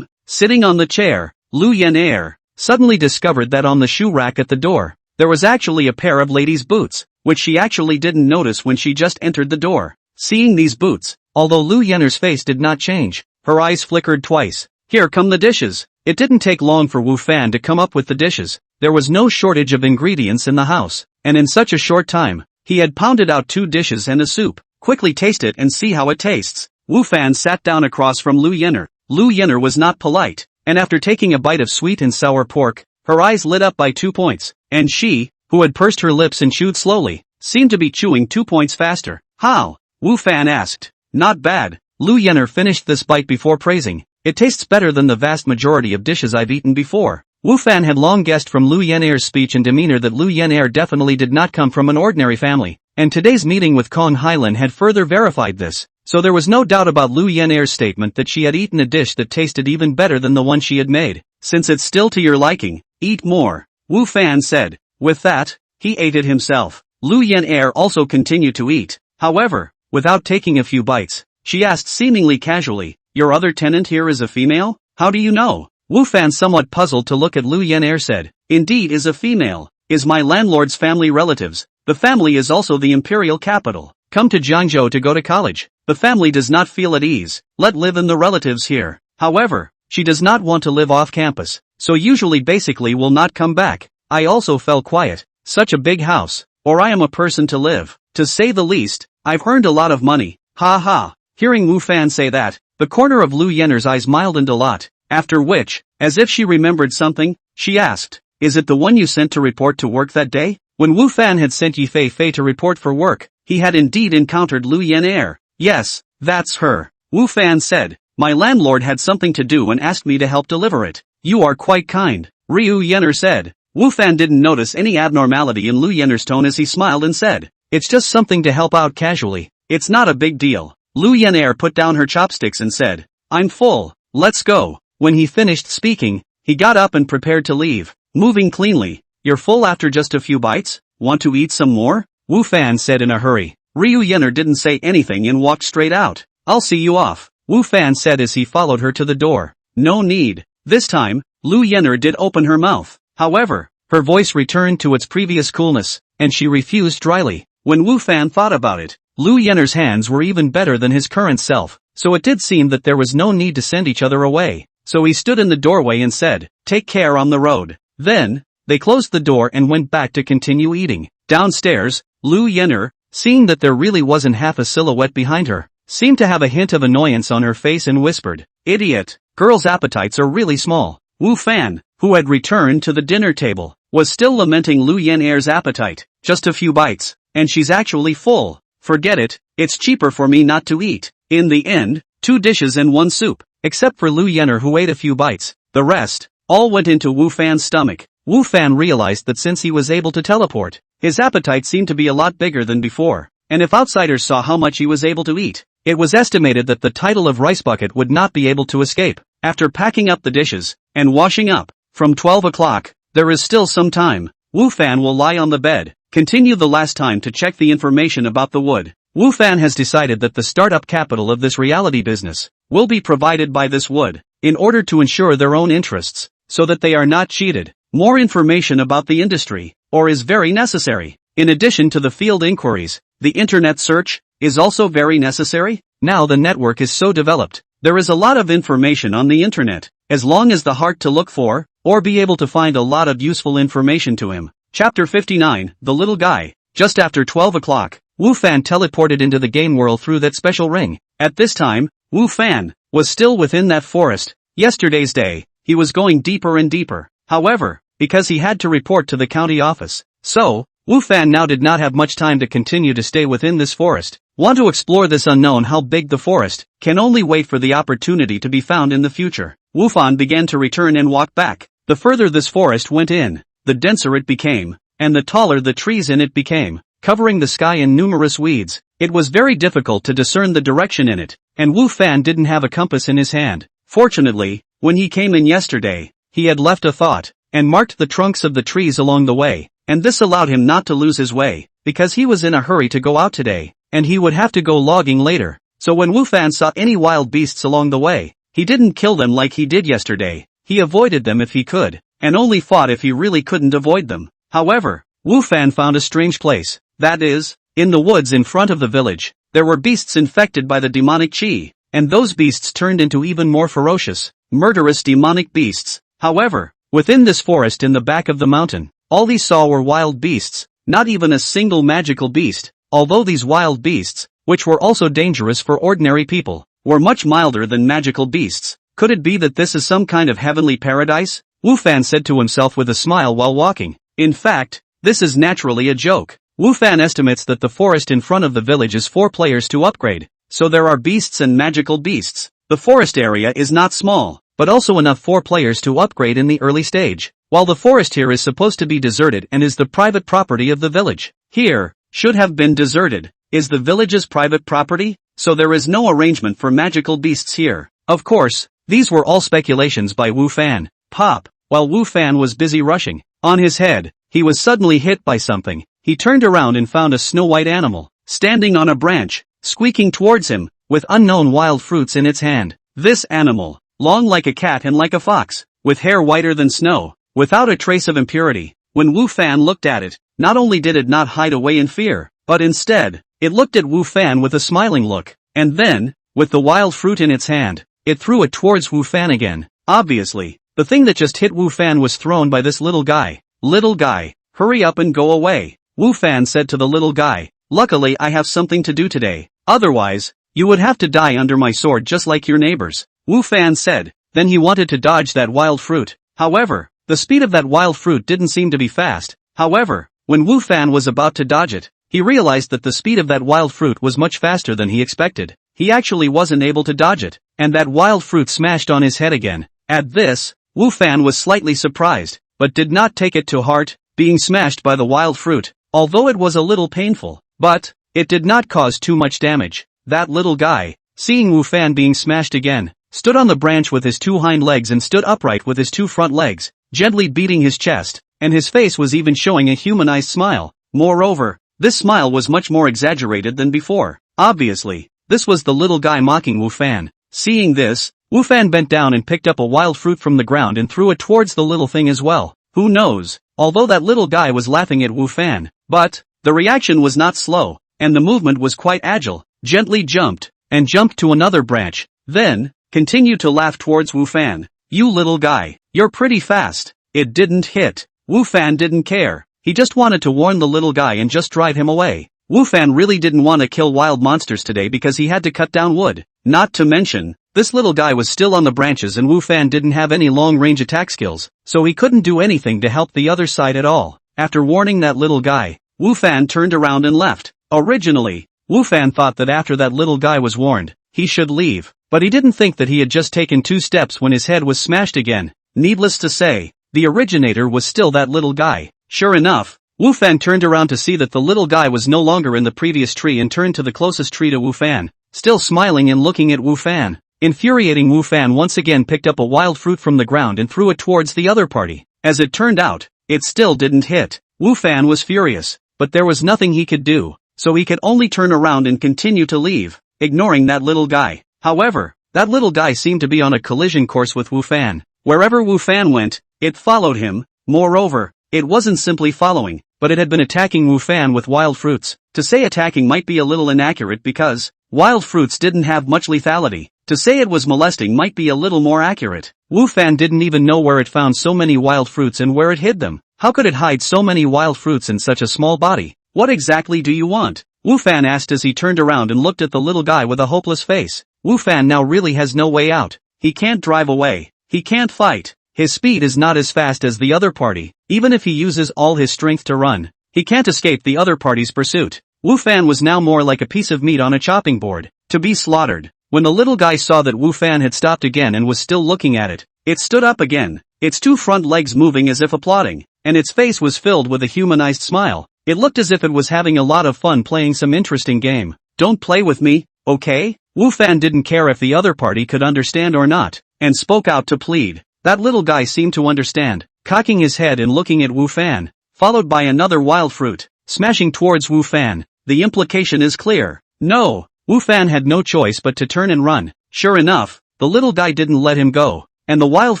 Sitting on the chair, Lu Yan'er suddenly discovered that on the shoe rack at the door, there was actually a pair of ladies' boots, which she actually didn't notice when she just entered the door. Seeing these boots, although Lu Yan'er's face did not change, her eyes flickered twice. Here come the dishes. It didn't take long for Wu Fan to come up with the dishes. There was no shortage of ingredients in the house, and in such a short time, he had pounded out 2 dishes and a soup. Quickly taste it and see how it tastes. Wu Fan sat down across from Lu Yan'er. Lu Yan'er was not polite, and after taking a bite of sweet and sour pork, her eyes lit up by 2 points, and she, who had pursed her lips and chewed slowly, seemed to be chewing 2 points faster. How? Wu Fan asked. Not bad. Lu Yan'er finished this bite before praising. It tastes better than the vast majority of dishes I've eaten before. Wu Fan had long guessed from Lu Yan'er's speech and demeanor that Lu Yan'er definitely did not come from an ordinary family, and today's meeting with Kong Hailan had further verified this, so there was no doubt about Lu Yan'er's statement that she had eaten a dish that tasted even better than the one she had made. Since it's still to your liking, eat more, Wu Fan said. With that, he ate it himself. Lu Yan'er also continued to eat. However, without taking a few bites, she asked seemingly casually, "Your other tenant here is a female? How do you know?" Wu Fan, somewhat puzzled to look at Lu Yan'er, said, "Indeed is a female. Is my landlord's family relatives. The family is also the imperial capital. Come to Jiangzhou to go to college. The family does not feel at ease. Let live in the relatives here. However, she does not want to live off campus, so usually basically will not come back. I also fell quiet. Such a big house, or I am a person to live. To say the least, I've earned a lot of money. Ha ha." Hearing Wu Fan say that, the corner of Lu Yan'er's eyes mild a lot, after which, as if she remembered something, she asked, "Is it the one you sent to report to work that day?" When Wu Fan had sent Yi Fei Fei to report for work, he had indeed encountered Lu Yan'er. "Yes, that's her," Wu Fan said. My landlord had something to do and asked me to help deliver it. You are quite kind, Ryu Yenner said. Wu Fan didn't notice any abnormality in Lu Yenner's tone as he smiled and said, "It's just something to help out casually. It's not a big deal." Lu Yenner put down her chopsticks and said, "I'm full, let's go." When he finished speaking, he got up and prepared to leave, moving cleanly. "You're full after just a few bites? Want to eat some more?" Wu Fan said in a hurry. Ryu Yenner didn't say anything and walked straight out. "I'll see you off," Wu Fan said as he followed her to the door. "No need." This time, Lu Yenner did open her mouth. However, her voice returned to its previous coolness, and she refused dryly. When Wu Fan thought about it, Lu Yenner's hands were even better than his current self, so it did seem that there was no need to send each other away. So he stood in the doorway and said, "Take care on the road." Then, they closed the door and went back to continue eating. Downstairs, Lu Yenner, seeing that there really wasn't half a silhouette behind her, seemed to have a hint of annoyance on her face and whispered, "Idiot, girls' appetites are really small." Wu Fan, who had returned to the dinner table, was still lamenting Lu Yenner's appetite. "Just a few bites, and she's actually full. Forget it, it's cheaper for me not to eat." In the end, 2 dishes and 1 soup, except for Lu Yenner who ate a few bites. The rest, all went into Wu Fan's stomach. Wu Fan realized that since he was able to teleport, his appetite seemed to be a lot bigger than before, and if outsiders saw how much he was able to eat, it was estimated that the title of Rice Bucket would not be able to escape. After packing up the dishes, and washing up, from 12 o'clock, there is still some time. Wu Fan will lie on the bed, continue the last time to check the information about the wood. Wu Fan has decided that the startup capital of this reality business will be provided by this wood, in order to ensure their own interests, so that they are not cheated. More information about the industry, or is very necessary. In addition to the field inquiries, the internet search is also very necessary. Now the network is so developed, there is a lot of information on the internet, as long as the heart to look for, or be able to find a lot of useful information to him. Chapter 59, The Little Guy. Just after 12 o'clock, Wu Fan teleported into the game world through that special ring. At this time, Wu Fan was still within that forest. Yesterday's day, he was going deeper and deeper. However, because he had to report to the county office, so, Wu Fan now did not have much time to continue to stay within this forest. Want to explore this unknown how big the forest, can only wait for the opportunity to be found in the future. Wu Fan began to return and walk back. The further this forest went in, the denser it became, and the taller the trees in it became, covering the sky in numerous weeds. It was very difficult to discern the direction in it, and Wu Fan didn't have a compass in his hand. Fortunately, when he came in yesterday, he had left a thought, and marked the trunks of the trees along the way, and this allowed him not to lose his way, because he was in a hurry to go out today, and he would have to go logging later. So when Wu Fan saw any wild beasts along the way, he didn't kill them like he did yesterday. He avoided them if he could, and only fought if he really couldn't avoid them. However, Wu Fan found a strange place. That is, in the woods in front of the village, there were beasts infected by the demonic chi, and those beasts turned into even more ferocious, murderous demonic beasts. However, within this forest in the back of the mountain, all he saw were wild beasts, not even a single magical beast, although these wild beasts, which were also dangerous for ordinary people, were much milder than magical beasts. Could it be that this is some kind of heavenly paradise? Wu Fan said to himself with a smile while walking. In fact, this is naturally a joke. Wu Fan estimates that the forest in front of the village is 4 players to upgrade, so there are beasts and magical beasts. The forest area is not small, but also enough 4 players to upgrade in the early stage. While the forest here is supposed to be deserted and is the private property of the village, here, should have been deserted, is the village's private property, so there is no arrangement for magical beasts here. Of course, these were all speculations by Wu Fan. Pop, while Wu Fan was busy rushing on his head, he was suddenly hit by something. He turned around and found a snow-white animal, standing on a branch, squeaking towards him, with unknown wild fruits in its hand. This animal, long like a cat and like a fox, with hair whiter than snow, without a trace of impurity. When Wu Fan looked at it, not only did it not hide away in fear, but instead, it looked at Wu Fan with a smiling look, and then, with the wild fruit in its hand, it threw it towards Wu Fan again. Obviously, the thing that just hit Wu Fan was thrown by this little guy. Little guy, hurry up and go away, Wu Fan said to the little guy. Luckily I have something to do today, otherwise, you would have to die under my sword just like your neighbors, Wu Fan said. Then he wanted to dodge that wild fruit. However, the speed of that wild fruit didn't seem to be fast. However, when Wu Fan was about to dodge it, he realized that the speed of that wild fruit was much faster than he expected. He actually wasn't able to dodge it. and that wild fruit smashed on his head again. At this, Wu Fan was slightly surprised, but did not take it to heart, being smashed by the wild fruit, although it was a little painful. But it did not cause too much damage. That little guy, seeing Wu Fan being smashed again, stood on the branch with his 2 hind legs and stood upright with his 2 front legs, gently beating his chest, and his face was even showing a humanized smile. Moreover, this smile was much more exaggerated than before. Obviously, this was the little guy mocking Wu Fan. Seeing this, Wu Fan bent down and picked up a wild fruit from the ground and threw it towards the little thing as well. Who knows, although that little guy was laughing at Wu Fan, but the reaction was not slow, and the movement was quite agile. Gently jumped to another branch, then continued to laugh towards Wu Fan. You little guy, you're pretty fast. It didn't hit. Wu Fan didn't care. He just wanted to warn the little guy and just drive him away. Wu Fan really didn't want to kill wild monsters today because he had to cut down wood. Not to mention, this little guy was still on the branches and Wu Fan didn't have any long-range attack skills, so he couldn't do anything to help the other side at all. After warning that little guy, Wu Fan turned around and left. Originally, Wu Fan thought that after that little guy was warned, he should leave, but he didn't think that he had just taken 2 steps when his head was smashed again. Needless to say, the originator was still that little guy. Sure enough, Wu Fan turned around to see that the little guy was no longer in the previous tree and turned to the closest tree to Wu Fan, still smiling and looking at Wu Fan. Infuriating, Wu Fan once again picked up a wild fruit from the ground and threw it towards the other party. As it turned out, it still didn't hit. Wu Fan was furious, but there was nothing he could do, so he could only turn around and continue to leave, ignoring that little guy. However, that little guy seemed to be on a collision course with Wu Fan. Wherever Wu Fan went, it followed him. Moreover, it wasn't simply following, but it had been attacking Wu Fan with wild fruits. To say attacking might be a little inaccurate because wild fruits didn't have much lethality. To say it was molesting might be a little more accurate. Wu Fan didn't even know where it found so many wild fruits and where it hid them. How could it hide so many wild fruits in such a small body? What exactly do you want? Wu Fan asked as he turned around and looked at the little guy with a hopeless face. Wu Fan now really has no way out. He can't drive away. He can't fight. His speed is not as fast as the other party. Even if he uses all his strength to run, he can't escape the other party's pursuit. Wu Fan was now more like a piece of meat on a chopping board, to be slaughtered. When the little guy saw that Wu Fan had stopped again and was still looking at it, it stood up again, its 2 front legs moving as if applauding, and its face was filled with a humanized smile. It looked as if it was having a lot of fun playing some interesting game. Don't play with me, okay? Wu Fan didn't care if the other party could understand or not, and spoke out to plead. That little guy seemed to understand, cocking his head and looking at Wu Fan, followed by another wild fruit, smashing towards Wu Fan. The implication is clear. No, Wu Fan had no choice but to turn and run. Sure enough, the little guy didn't let him go, and the wild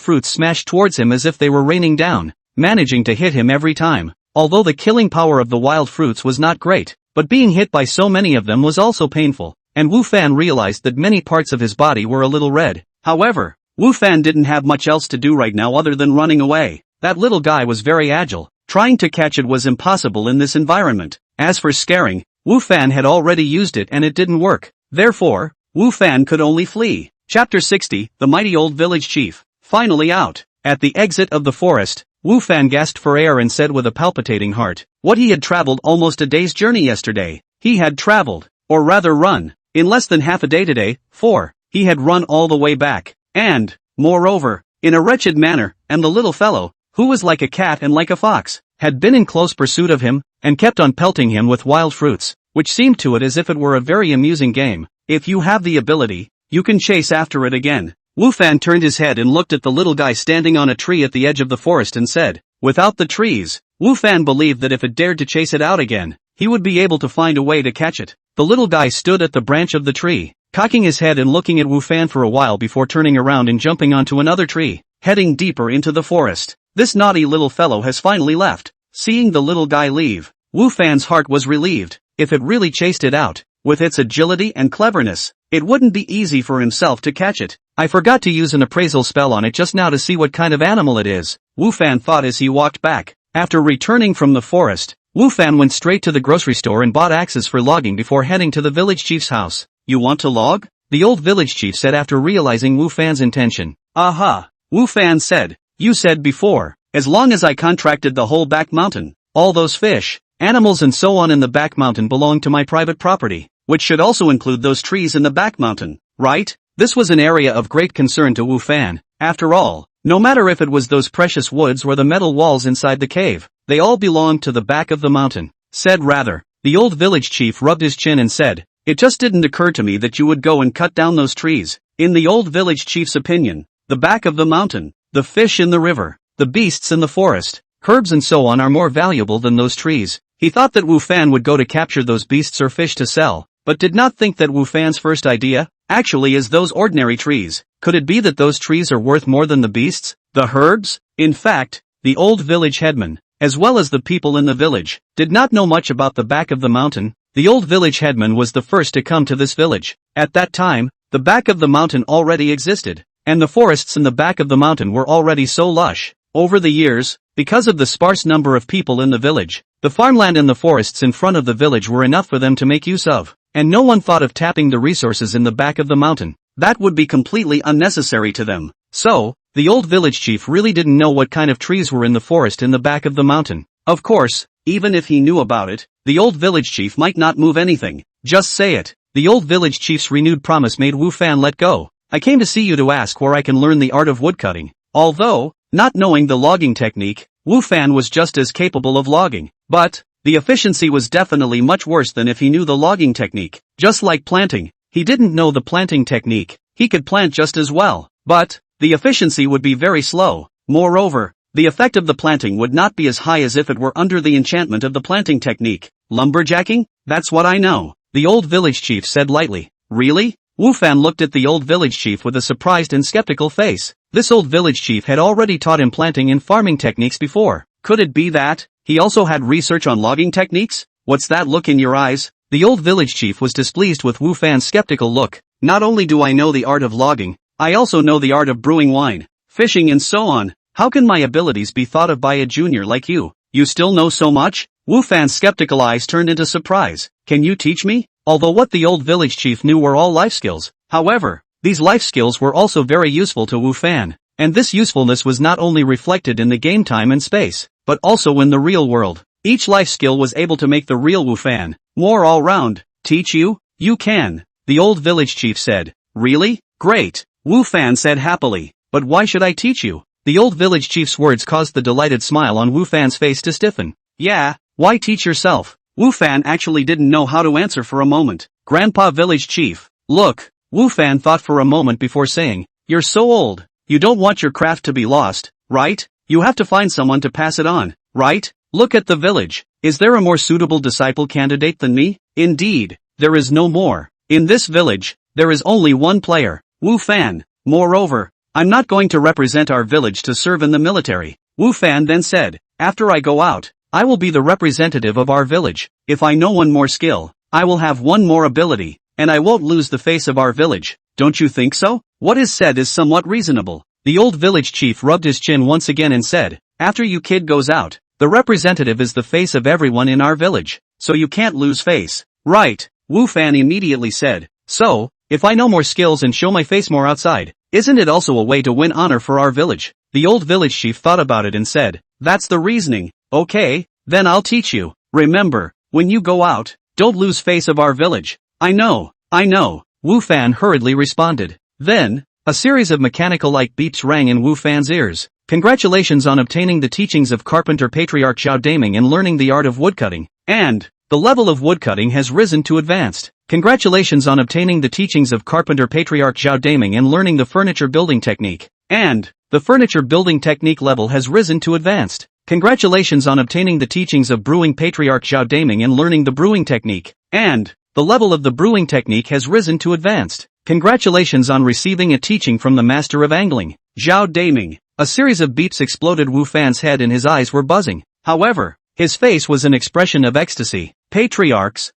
fruits smashed towards him as if they were raining down, managing to hit him every time. Although the killing power of the wild fruits was not great, but being hit by so many of them was also painful, and Wu Fan realized that many parts of his body were a little red. However, Wu Fan didn't have much else to do right now other than running away. That little guy was very agile. Trying to catch it was impossible in this environment. As for scaring, Wu Fan had already used it and it didn't work. Therefore, Wu Fan could only flee. Chapter 60, The Mighty Old Village Chief. Finally out. At the exit of the forest, Wu Fan gasped for air and said with a palpitating heart, what he had traveled almost a day's journey yesterday. He had traveled, or rather run, in less than half a day today, for he had run all the way back. And, moreover, in a wretched manner, and the little fellow, who was like a cat and like a fox, had been in close pursuit of him, and kept on pelting him with wild fruits, which seemed to it as if it were a very amusing game. If you have the ability, you can chase after it again. Wu Fan turned his head and looked at the little guy standing on a tree at the edge of the forest and said, without the trees, Wu Fan believed that if it dared to chase it out again, he would be able to find a way to catch it. The little guy stood at the branch of the tree, cocking his head and looking at Wu Fan for a while before turning around and jumping onto another tree, heading deeper into the forest. This naughty little fellow has finally left. Seeing the little guy leave, Wu Fan's heart was relieved. If it really chased it out, with its agility and cleverness, it wouldn't be easy for himself to catch it. I forgot to use an appraisal spell on it just now to see what kind of animal it is, Wu Fan thought as he walked back. After returning from the forest, Wu Fan went straight to the grocery store and bought axes for logging before heading to the village chief's house. You want to log? The old village chief said after realizing Wu Fan's intention. Aha, Wu Fan said. You said before, as long as I contracted the whole back mountain, all those fish, animals and so on in the back mountain belong to my private property, which should also include those trees in the back mountain, right? This was an area of great concern to Wu Fan. After all, no matter if it was those precious woods or the metal walls inside the cave, they all belonged to the back of the mountain. Said rather, the old village chief rubbed his chin and said, "It just didn't occur to me that you would go and cut down those trees." In the old village chief's opinion, the back of the mountain, the fish in the river, the beasts in the forest, herbs and so on are more valuable than those trees. He thought that Wu Fan would go to capture those beasts or fish to sell, but did not think that Wu Fan's first idea actually is those ordinary trees. Could it be that those trees are worth more than the beasts, the herbs? In fact, the old village headman, as well as the people in the village, did not know much about the back of the mountain. The old village headman was the first to come to this village. At that time, the back of the mountain already existed, and the forests in the back of the mountain were already so lush. Over the years, because of the sparse number of people in the village, the farmland and the forests in front of the village were enough for them to make use of, and no one thought of tapping the resources in the back of the mountain. That would be completely unnecessary to them. So, the old village chief really didn't know what kind of trees were in the forest in the back of the mountain. Of course, even if he knew about it, the old village chief might not move anything. Just say it. The old village chief's renewed promise made Wu Fan let go. "I came to see you to ask where I can learn the art of woodcutting." Although, not knowing the logging technique, Wu Fan was just as capable of logging. But, the efficiency was definitely much worse than if he knew the logging technique. Just like planting, he didn't know the planting technique. He could plant just as well, but the efficiency would be very slow. Moreover, the effect of the planting would not be as high as if it were under the enchantment of the planting technique. "Lumberjacking? That's what I know," the old village chief said lightly. "Really?" Wu Fan looked at the old village chief with a surprised and skeptical face. This old village chief had already taught him planting and farming techniques before. Could it be that he also had research on logging techniques? "What's that look in your eyes?" The old village chief was displeased with Wu Fan's skeptical look. "Not only do I know the art of logging, I also know the art of brewing wine, fishing and so on. How can my abilities be thought of by a junior like you? You still know so much?" Wu Fan's skeptical eyes turned into surprise. "Can you teach me?" Although what the old village chief knew were all life skills, however, these life skills were also very useful to Wu Fan, and this usefulness was not only reflected in the game time and space, but also in the real world. Each life skill was able to make the real Wu Fan more all-round. "Teach you? You can," the old village chief said. "Really? Great," Wu Fan said happily. "But why should I teach you?" The old village chief's words caused the delighted smile on Wu Fan's face to stiffen. "Yeah, why teach yourself?" Wu Fan actually didn't know how to answer for a moment. "Grandpa village chief, look." Wu Fan thought for a moment before saying, "You're so old, you don't want your craft to be lost, right? You have to find someone to pass it on, right? Look at the village. Is there a more suitable disciple candidate than me? Indeed, there is no more. In this village, there is only one player, Wu Fan. Moreover, I'm not going to represent our village to serve in the military." Wu Fan then said, "After I go out, I will be the representative of our village. If I know one more skill, I will have one more ability, and I won't lose the face of our village. Don't you think so?" What is said is somewhat reasonable. The old village chief rubbed his chin once again and said, "After you kid goes out, the representative is the face of everyone in our village, so you can't lose face." "Right," Wu Fan immediately said. "So, if I know more skills and show my face more outside, isn't it also a way to win honor for our village?" The old village chief thought about it and said, "That's the reasoning. Okay, then I'll teach you. Remember, when you go out, don't lose face of our village." I know, Wu Fan hurriedly responded. Then, a series of mechanical-like beeps rang in Wu Fan's ears. "Congratulations on obtaining the teachings of carpenter patriarch Zhao Daming and learning the art of woodcutting. And, the level of woodcutting has risen to advanced. Congratulations on obtaining the teachings of carpenter patriarch Zhao Daming and learning the furniture building technique. And, the furniture building technique level has risen to advanced. Congratulations on obtaining the teachings of brewing patriarch Zhao Daming and learning the brewing technique. And, the level of the brewing technique has risen to advanced. Congratulations on receiving a teaching from the master of angling, Zhao Daming." A series of beeps exploded Wu Fan's head and his eyes were buzzing. However, his face was an expression of ecstasy. Patriarchs,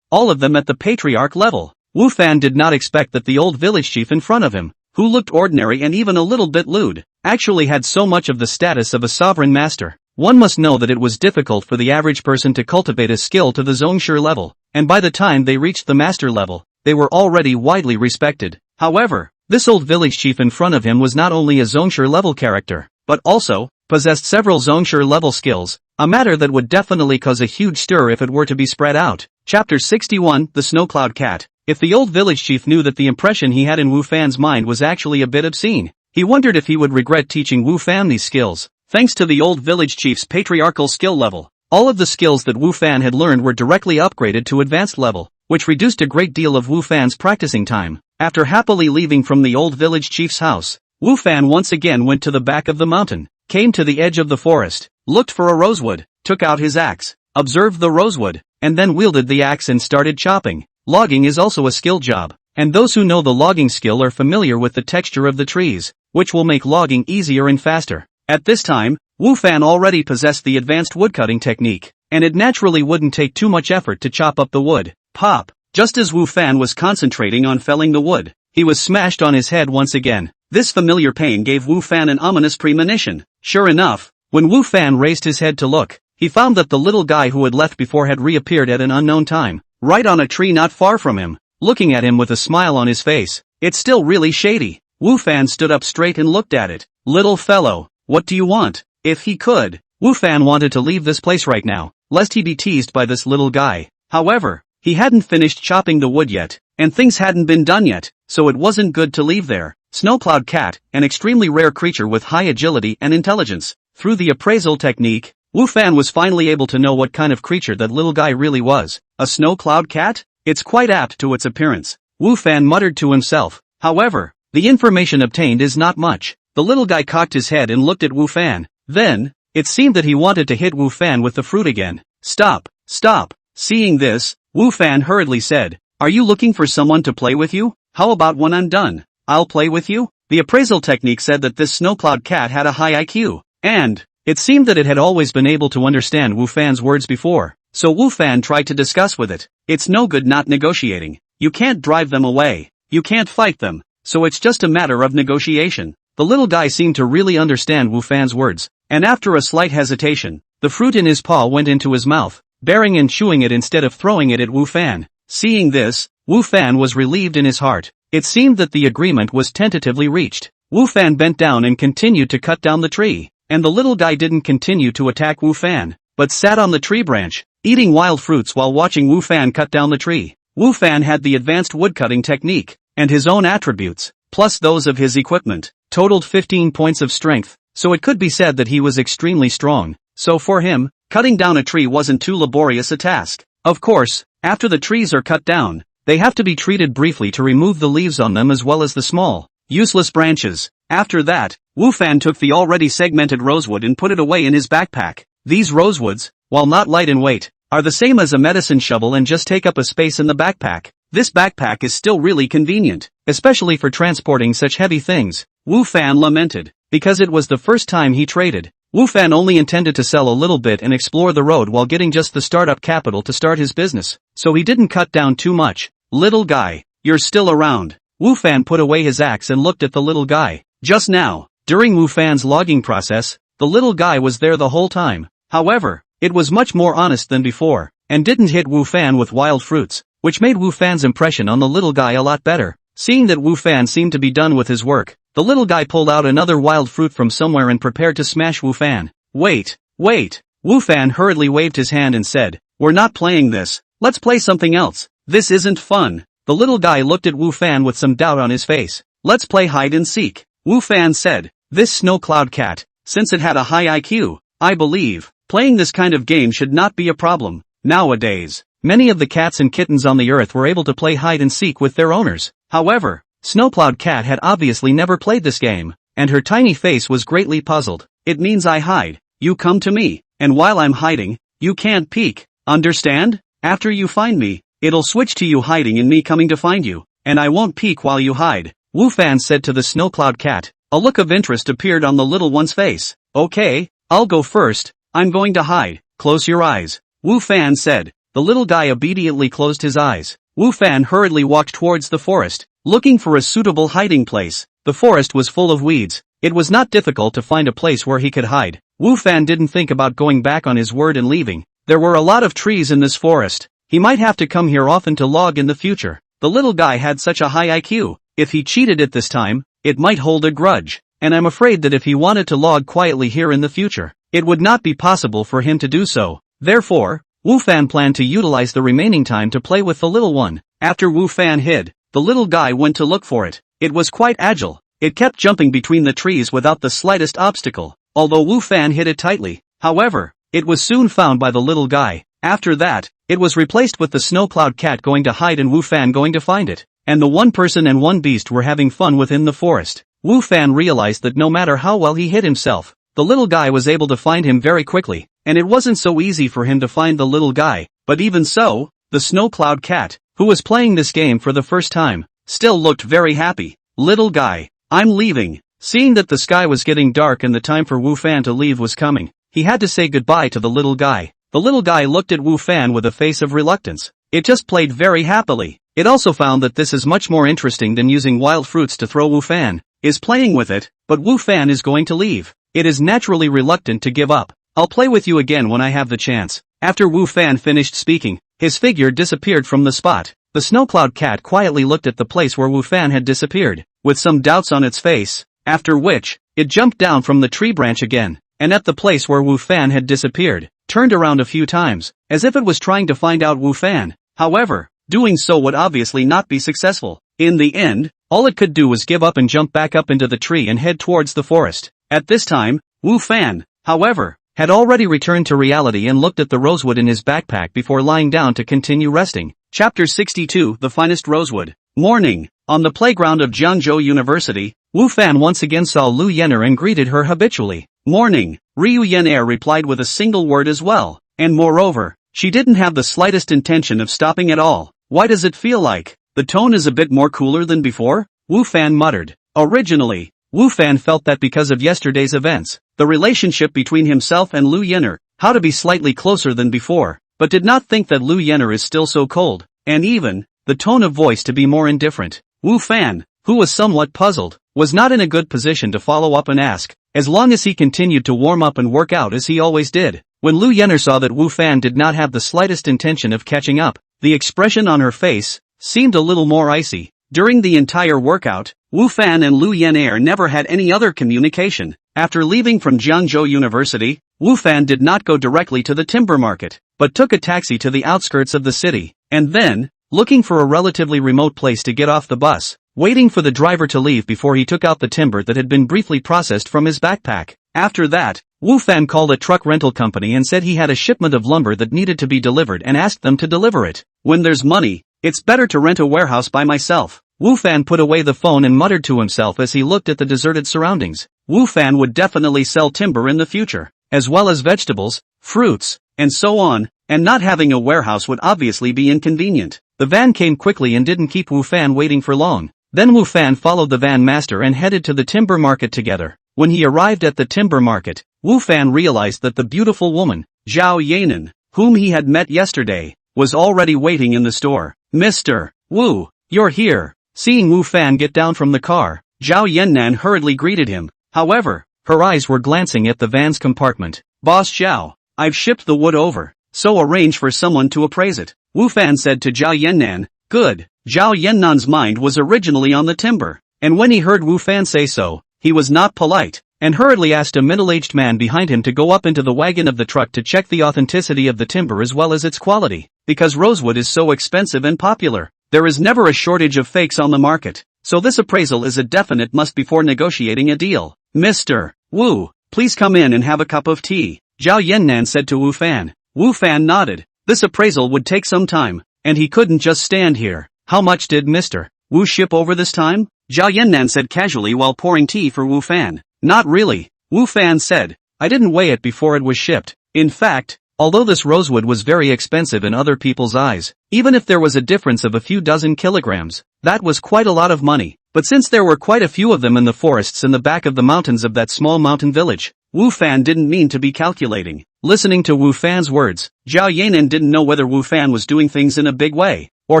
all of them at the patriarch level. Wu Fan did not expect that the old village chief in front of him, who looked ordinary and even a little bit lewd, actually had so much of the status of a sovereign master. One must know that it was difficult for the average person to cultivate a skill to the Zhongshu level, and by the time they reached the master level, they were already widely respected. However, this old village chief in front of him was not only a Zhongshu level character, but also possessed several Zhongshu level skills, a matter that would definitely cause a huge stir if it were to be spread out. Chapter 61, The Snowcloud Cat. If the old village chief knew that the impression he had in Wu Fan's mind was actually a bit obscene, he wondered if he would regret teaching Wu Fan these skills. Thanks to the old village chief's patriarchal skill level, all of the skills that Wu Fan had learned were directly upgraded to advanced level, which reduced a great deal of Wu Fan's practicing time. After happily leaving from the old village chief's house, Wu Fan once again went to the back of the mountain, came to the edge of the forest, looked for a rosewood, took out his axe, observed the rosewood, and then wielded the axe and started chopping. Logging is also a skill job, and those who know the logging skill are familiar with the texture of the trees, which will make logging easier and faster. At this time, Wu Fan already possessed the advanced woodcutting technique, and it naturally wouldn't take too much effort to chop up the wood. Pop! Just as Wu Fan was concentrating on felling the wood, he was smashed on his head once again. This familiar pain gave Wu Fan an ominous premonition. Sure enough, when Wu Fan raised his head to look, he found that the little guy who had left before had reappeared at an unknown time, right on a tree not far from him, looking at him with a smile on his face. It's still really shady. Wu Fan stood up straight and looked at it. Little fellow, what do you want? If he could, Wu Fan wanted to leave this place right now, lest he be teased by this little guy. However, he hadn't finished chopping the wood yet, and things hadn't been done yet, so it wasn't good to leave there. Snowcloud Cat, an extremely rare creature with high agility and intelligence. Through the appraisal technique, Wu Fan was finally able to know what kind of creature that little guy really was. A Snowcloud Cat? It's quite apt to its appearance, Wu Fan muttered to himself. However, the information obtained is not much. The little guy cocked his head and looked at Wu Fan. Then, it seemed that he wanted to hit Wu Fan with the fruit again. Stop, stop. Seeing this, Wu Fan hurriedly said, are you looking for someone to play with you? How about when I'm done? I'll play with you? The appraisal technique said that this Snowcloud Cat had a high IQ, and it seemed that it had always been able to understand Wu Fan's words before, so Wu Fan tried to discuss with it. It's no good not negotiating. You can't drive them away. You can't fight them, so it's just a matter of negotiation. The little guy seemed to really understand Wu Fan's words, and after a slight hesitation, the fruit in his paw went into his mouth, bearing and chewing it instead of throwing it at Wu Fan. Seeing this, Wu Fan was relieved in his heart. It seemed that the agreement was tentatively reached. Wu Fan bent down and continued to cut down the tree, and the little guy didn't continue to attack Wu Fan, but sat on the tree branch, eating wild fruits while watching Wu Fan cut down the tree. Wu Fan had the advanced woodcutting technique, and his own attributes, plus those of his equipment, totaled 15 points of strength, so it could be said that he was extremely strong. So for him, cutting down a tree wasn't too laborious a task. Of course, after the trees are cut down, they have to be treated briefly to remove the leaves on them as well as the small, useless branches. After that, Wu Fan took the already segmented rosewood and put it away in his backpack. These rosewoods, while not light in weight, are the same as a medicine shovel and just take up a space in the backpack. This backpack is still really convenient, especially for transporting such heavy things. Wu Fan lamented, because it was the first time he traded. Wu Fan only intended to sell a little bit and explore the road while getting just the startup capital to start his business, so he didn't cut down too much. Little guy, you're still around. Wu Fan put away his axe and looked at the little guy. Just now, during Wu Fan's logging process, the little guy was there the whole time. However, it was much more honest than before, and didn't hit Wu Fan with wild fruits, which made Wu Fan's impression on the little guy a lot better. Seeing that Wu Fan seemed to be done with his work, the little guy pulled out another wild fruit from somewhere and prepared to smash Wu Fan. Wait, wait! Wu Fan hurriedly waved his hand and said, we're not playing this, let's play something else. This isn't fun. The little guy looked at Wu Fan with some doubt on his face. Let's play hide and seek. Wu Fan said, this Snowcloud Cat, since it had a high IQ, I believe, playing this kind of game should not be a problem. Nowadays, many of the cats and kittens on the earth were able to play hide and seek with their owners. However, Snowcloud Cat had obviously never played this game, and her tiny face was greatly puzzled. It means I hide, you come to me, and while I'm hiding, you can't peek, understand? After you find me, it'll switch to you hiding and me coming to find you, and I won't peek while you hide, Wu Fan said to the Snowcloud Cat. A look of interest appeared on the little one's face. Okay, I'll go first, I'm going to hide, close your eyes, Wu Fan said. The little guy obediently closed his eyes. Wu Fan hurriedly walked towards the forest, looking for a suitable hiding place. The forest was full of weeds. It was not difficult to find a place where he could hide. Wu Fan didn't think about going back on his word and leaving. There were a lot of trees in this forest. He might have to come here often to log in the future. The little guy had such a high IQ. If he cheated at this time, it might hold a grudge. And I'm afraid that if he wanted to log quietly here in the future, it would not be possible for him to do so. Therefore, Wu Fan planned to utilize the remaining time to play with the little one. After Wu Fan hid, the little guy went to look for it. It was quite agile. It kept jumping between the trees without the slightest obstacle, although Wu Fan hid it tightly. However, it was soon found by the little guy. After that, it was replaced with the snow cloud cat going to hide and Wu Fan going to find it. And the one person and one beast were having fun within the forest. Wu Fan realized that no matter how well he hid himself, the little guy was able to find him very quickly, and it wasn't so easy for him to find the little guy. But even so, the snow cloud cat, who was playing this game for the first time, still looked very happy. Little guy, I'm leaving. Seeing that the sky was getting dark and the time for Wu Fan to leave was coming, he had to say goodbye to the little guy. The little guy looked at Wu Fan with a face of reluctance. It just played very happily. It also found that this is much more interesting than using wild fruits to throw. Wu Fan is playing with it, but Wu Fan is going to leave. It is naturally reluctant to give up. I'll play with you again when I have the chance. After Wu Fan finished speaking, his figure disappeared from the spot. The snow cloud cat quietly looked at the place where Wu Fan had disappeared, with some doubts on its face, after which, it jumped down from the tree branch again, and at the place where Wu Fan had disappeared, turned around a few times, as if it was trying to find out Wu Fan. However, doing so would obviously not be successful. In the end, all it could do was give up and jump back up into the tree and head towards the forest. At this time, Wu Fan, however, had already returned to reality and looked at the rosewood in his backpack before lying down to continue resting. Chapter 62, The Finest Rosewood. Morning. On the playground of Jiangzhou University, Wu Fan once again saw Lu Yener and greeted her habitually. Morning. Ryu Yener replied with a single word as well, and moreover, she didn't have the slightest intention of stopping at all. Why does it feel like the tone is a bit more cooler than before? Wu Fan muttered. Originally, Wu Fan felt that because of yesterday's events, the relationship between himself and Lu Yener, how to be slightly closer than before, but did not think that Lu Yener is still so cold, and even, the tone of voice to be more indifferent. Wu Fan, who was somewhat puzzled, was not in a good position to follow up and ask, as long as he continued to warm up and work out as he always did. When Lu Yener saw that Wu Fan did not have the slightest intention of catching up, the expression on her face seemed a little more icy. During the entire workout, Wu Fan and Lu Yener never had any other communication. After leaving from Jiangzhou University, Wu Fan did not go directly to the timber market, but took a taxi to the outskirts of the city, and then, looking for a relatively remote place to get off the bus, waiting for the driver to leave before he took out the timber that had been briefly processed from his backpack. After that, Wu Fan called a truck rental company and said he had a shipment of lumber that needed to be delivered and asked them to deliver it. When there's money, it's better to rent a warehouse by myself. Wu Fan put away the phone and muttered to himself as he looked at the deserted surroundings. Wu Fan would definitely sell timber in the future, as well as vegetables, fruits, and so on, and not having a warehouse would obviously be inconvenient. The van came quickly and didn't keep Wu Fan waiting for long. Then Wu Fan followed the van master and headed to the timber market together. When he arrived at the timber market, Wu Fan realized that the beautiful woman, Zhao Yanan, whom he had met yesterday, was already waiting in the store. Mr. Wu, you're here. Seeing Wu Fan get down from the car, Zhao Yannan hurriedly greeted him. However, her eyes were glancing at the van's compartment. Boss Zhao, I've shipped the wood over, so arrange for someone to appraise it. Wu Fan said to Zhao Yannan. Good. Zhao Yannan's mind was originally on the timber, and when he heard Wu Fan say so, he was not polite, and hurriedly asked a middle-aged man behind him to go up into the wagon of the truck to check the authenticity of the timber as well as its quality. Because rosewood is so expensive and popular, there is never a shortage of fakes on the market, so this appraisal is a definite must before negotiating a deal. Mr. Wu, please come in and have a cup of tea, Zhao Yannan said to Wu Fan. Wu Fan nodded. This appraisal would take some time, and he couldn't just stand here. How much did Mr. Wu ship over this time? Zhao Yannan said casually while pouring tea for Wu Fan. Not really, Wu Fan said. I didn't weigh it before it was shipped. In fact, although this rosewood was very expensive in other people's eyes, even if there was a difference of a few dozen kilograms, that was quite a lot of money. But since there were quite a few of them in the forests in the back of the mountains of that small mountain village, Wu Fan didn't mean to be calculating. Listening to Wu Fan's words, Zhao Yanan didn't know whether Wu Fan was doing things in a big way, or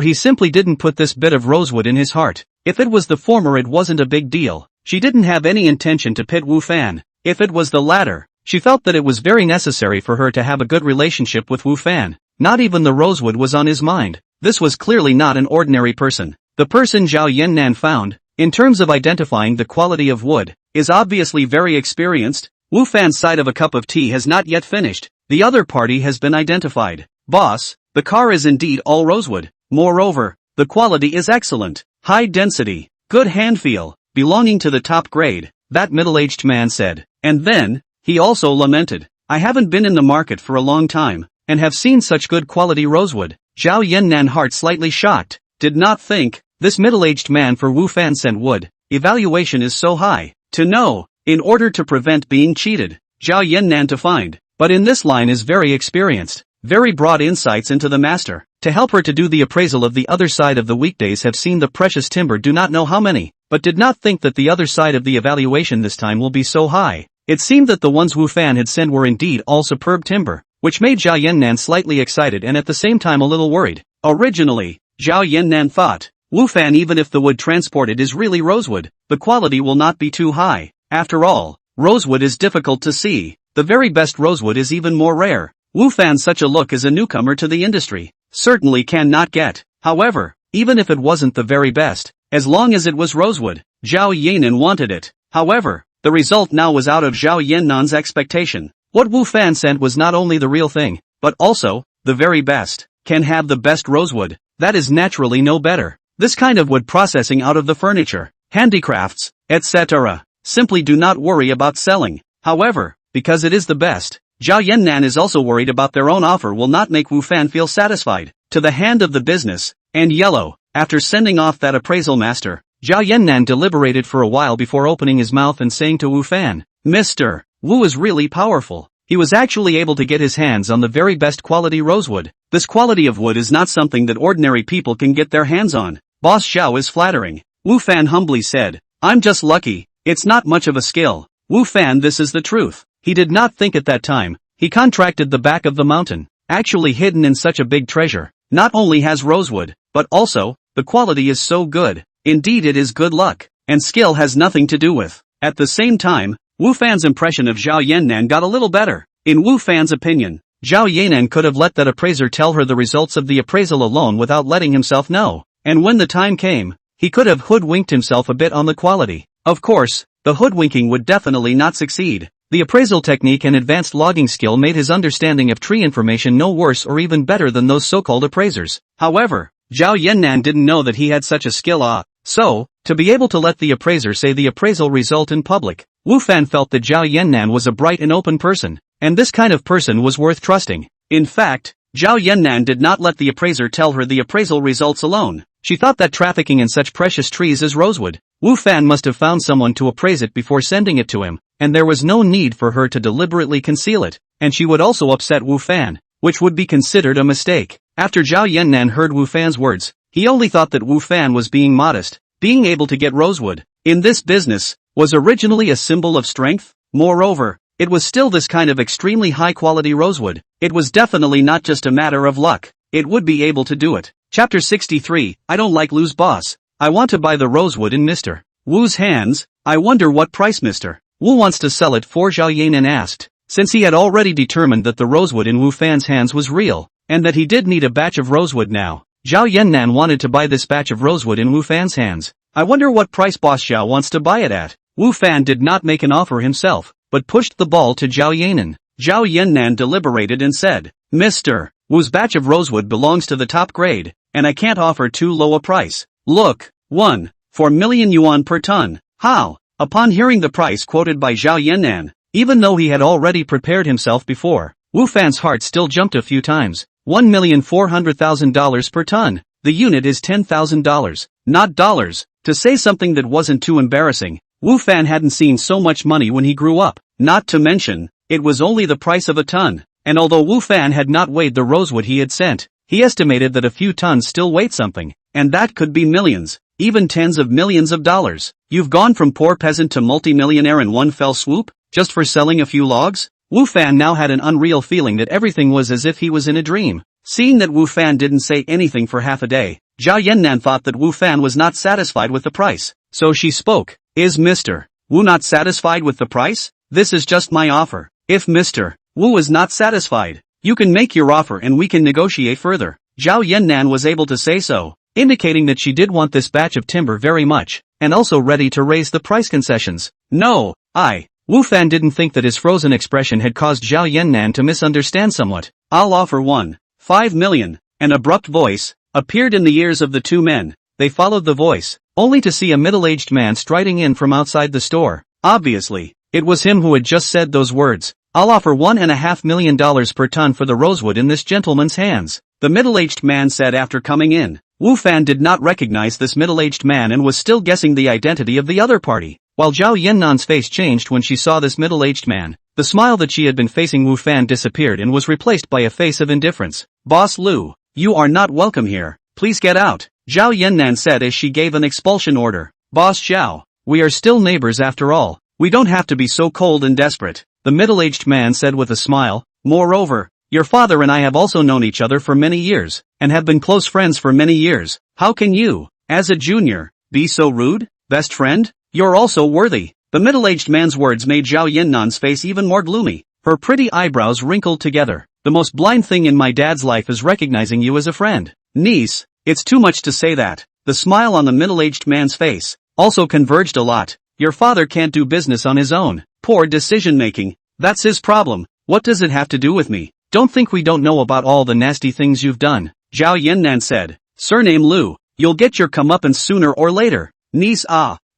he simply didn't put this bit of rosewood in his heart. If it was the former, it wasn't a big deal. She didn't have any intention to pit Wu Fan. If it was the latter, she felt that it was very necessary for her to have a good relationship with Wu Fan. Not even the rosewood was on his mind. This was clearly not an ordinary person. The person Zhao Yannan found, in terms of identifying the quality of wood, is obviously very experienced. Wu Fan's side of a cup of tea has not yet finished. The other party has been identified. Boss, the car is indeed all rosewood. Moreover, The quality is excellent. High density. Good hand feel. Belonging to the top grade, that middle-aged man said. And then, he also lamented. I haven't been in the market for a long time, and have seen such good quality rosewood. Zhao Yannan, heart slightly shocked, did not think, this middle-aged man for Wu Fan sent wood, evaluation is so high, to know, in order to prevent being cheated. Zhao Yannan to find, but in this line is very experienced, very broad insights into the master, to help her to do the appraisal of the other side of the weekdays have seen the precious timber do not know how many, but did not think that the other side of the evaluation this time will be so high. It seemed that the ones Wu Fan had sent were indeed all superb timber, which made Zhao Yannan slightly excited and at the same time a little worried. Originally, Zhao Yannan thought, Wu Fan, even if the wood transported is really rosewood, the quality will not be too high. After all, rosewood is difficult to see. The very best rosewood is even more rare. Wu Fan, such a look as a newcomer to the industry, certainly cannot get. However, even if it wasn't the very best, as long as it was rosewood, Zhao Yannan wanted it. However, the result now was out of Zhao Yannan's expectation. What Wu Fan sent was not only the real thing, but also, the very best. Can have the best rosewood, that is naturally no better. This kind of wood processing out of the furniture, handicrafts, etc. Simply do not worry about selling. However, because it is the best, Zhao Yannan is also worried about their own offer will not make Wu Fan feel satisfied. To the hand of the business, and yellow, after sending off that appraisal master, Zhao Yannan deliberated for a while before opening his mouth and saying to Wu Fan, Mr. Wu is really powerful. He was actually able to get his hands on the very best quality rosewood. This quality of wood is not something that ordinary people can get their hands on. Boss Xiao is flattering. Wu Fan humbly said, I'm just lucky, it's not much of a skill. Wu Fan, this is the truth. He did not think at that time, he contracted the back of the mountain, actually hidden in such a big treasure, not only has rosewood, but also, the quality is so good. Indeed it is good luck, and skill has nothing to do with. At the same time, Wu Fan's impression of Zhao Yannan got a little better. In Wu Fan's opinion, Zhao Yannan could have let that appraiser tell her the results of the appraisal alone without letting himself know, and when the time came, he could have hoodwinked himself a bit on the quality. Of course, the hoodwinking would definitely not succeed. The appraisal technique and advanced logging skill made his understanding of tree information no worse or even better than those so-called appraisers. However, Zhao Yannan didn't know that he had such a skill. So, to be able to let the appraiser say the appraisal result in public, Wu Fan felt that Zhao Yannan was a bright and open person, and this kind of person was worth trusting. In fact, Zhao Yannan did not let the appraiser tell her the appraisal results alone. She thought that trafficking in such precious trees as rosewood, Wu Fan must have found someone to appraise it before sending it to him, and there was no need for her to deliberately conceal it, and she would also upset Wu Fan, which would be considered a mistake. After Zhao Yannan heard Wu Fan's words, he only thought that Wu Fan was being modest. Being able to get rosewood, in this business, was originally a symbol of strength. Moreover, it was still this kind of extremely high-quality rosewood. It was definitely not just a matter of luck. It would be able to do it. Chapter 63, I don't like Lu's boss. I want to buy the rosewood in Mr. Wu's hands. I wonder what price Mr. Wu wants to sell it for, Zhao Yannan asked, since he had already determined that the rosewood in Wu Fan's hands was real, and that he did need a batch of rosewood now. Zhao Yannan wanted to buy this batch of rosewood in Wu Fan's hands. I wonder what price Boss Xiao wants to buy it at. Wu Fan did not make an offer himself, but pushed the ball to Zhao Yannan. Zhao Yannan deliberated and said, Mr. Wu's batch of rosewood belongs to the top grade, and I can't offer too low a price. Look, 4 million yuan per ton. How? Upon hearing the price quoted by Zhao Yannan, even though he had already prepared himself before, Wu Fan's heart still jumped a few times. $1,400,000 per ton. The unit is $10,000, not dollars. To say something that wasn't too embarrassing, Wu Fan hadn't seen so much money when he grew up. Not to mention, it was only the price of a ton. And although Wu Fan had not weighed the rosewood he had sent, he estimated that a few tons still weighed something, and that could be millions, even tens of millions of dollars. You've gone from poor peasant to multimillionaire in one fell swoop, just for selling a few logs? Wu Fan now had an unreal feeling that everything was as if he was in a dream. Seeing that Wu Fan didn't say anything for half a day, Zhao Yannan thought that Wu Fan was not satisfied with the price. So she spoke. Is Mr. Wu not satisfied with the price? This is just my offer. If Mr. Wu is not satisfied, you can make your offer and we can negotiate further. Zhao Yannan was able to say so, indicating that she did want this batch of timber very much, and also ready to raise the price concessions. No, Wu Fan didn't think that his frozen expression had caused Zhao Yannan to misunderstand somewhat. I'll offer 5 million. An abrupt voice, appeared in the ears of the two men. They followed the voice, only to see a middle-aged man striding in from outside the store. Obviously, it was him who had just said those words. "I'll offer $1.5 million per ton for the rosewood in this gentleman's hands," the middle-aged man said after coming in. Wu Fan did not recognize this middle-aged man and was still guessing the identity of the other party. While Zhao Yannan's face changed when she saw this middle-aged man, the smile that she had been facing Wu Fan disappeared and was replaced by a face of indifference. "Boss Lu, you are not welcome here. Please get out," Zhao Yannan said as she gave an expulsion order. "Boss Zhao, we are still neighbors after all. We don't have to be so cold and desperate," the middle-aged man said with a smile. "Moreover, your father and I have also known each other for many years, and have been close friends for many years. How can you, as a junior, be so rude? Best friend? You're also worthy." The middle-aged man's words made Zhao Yannan's face even more gloomy. Her pretty eyebrows wrinkled together. "The most blind thing in my dad's life is recognizing you as a friend. Niece, it's too much to say that." The smile on the middle-aged man's face also converged a lot. "Your father can't do business on his own. Poor decision-making. That's his problem. What does it have to do with me? Don't think we don't know about all the nasty things you've done," Zhao Yannan said. "Surname Lu, you'll get your comeuppance sooner or later. Niece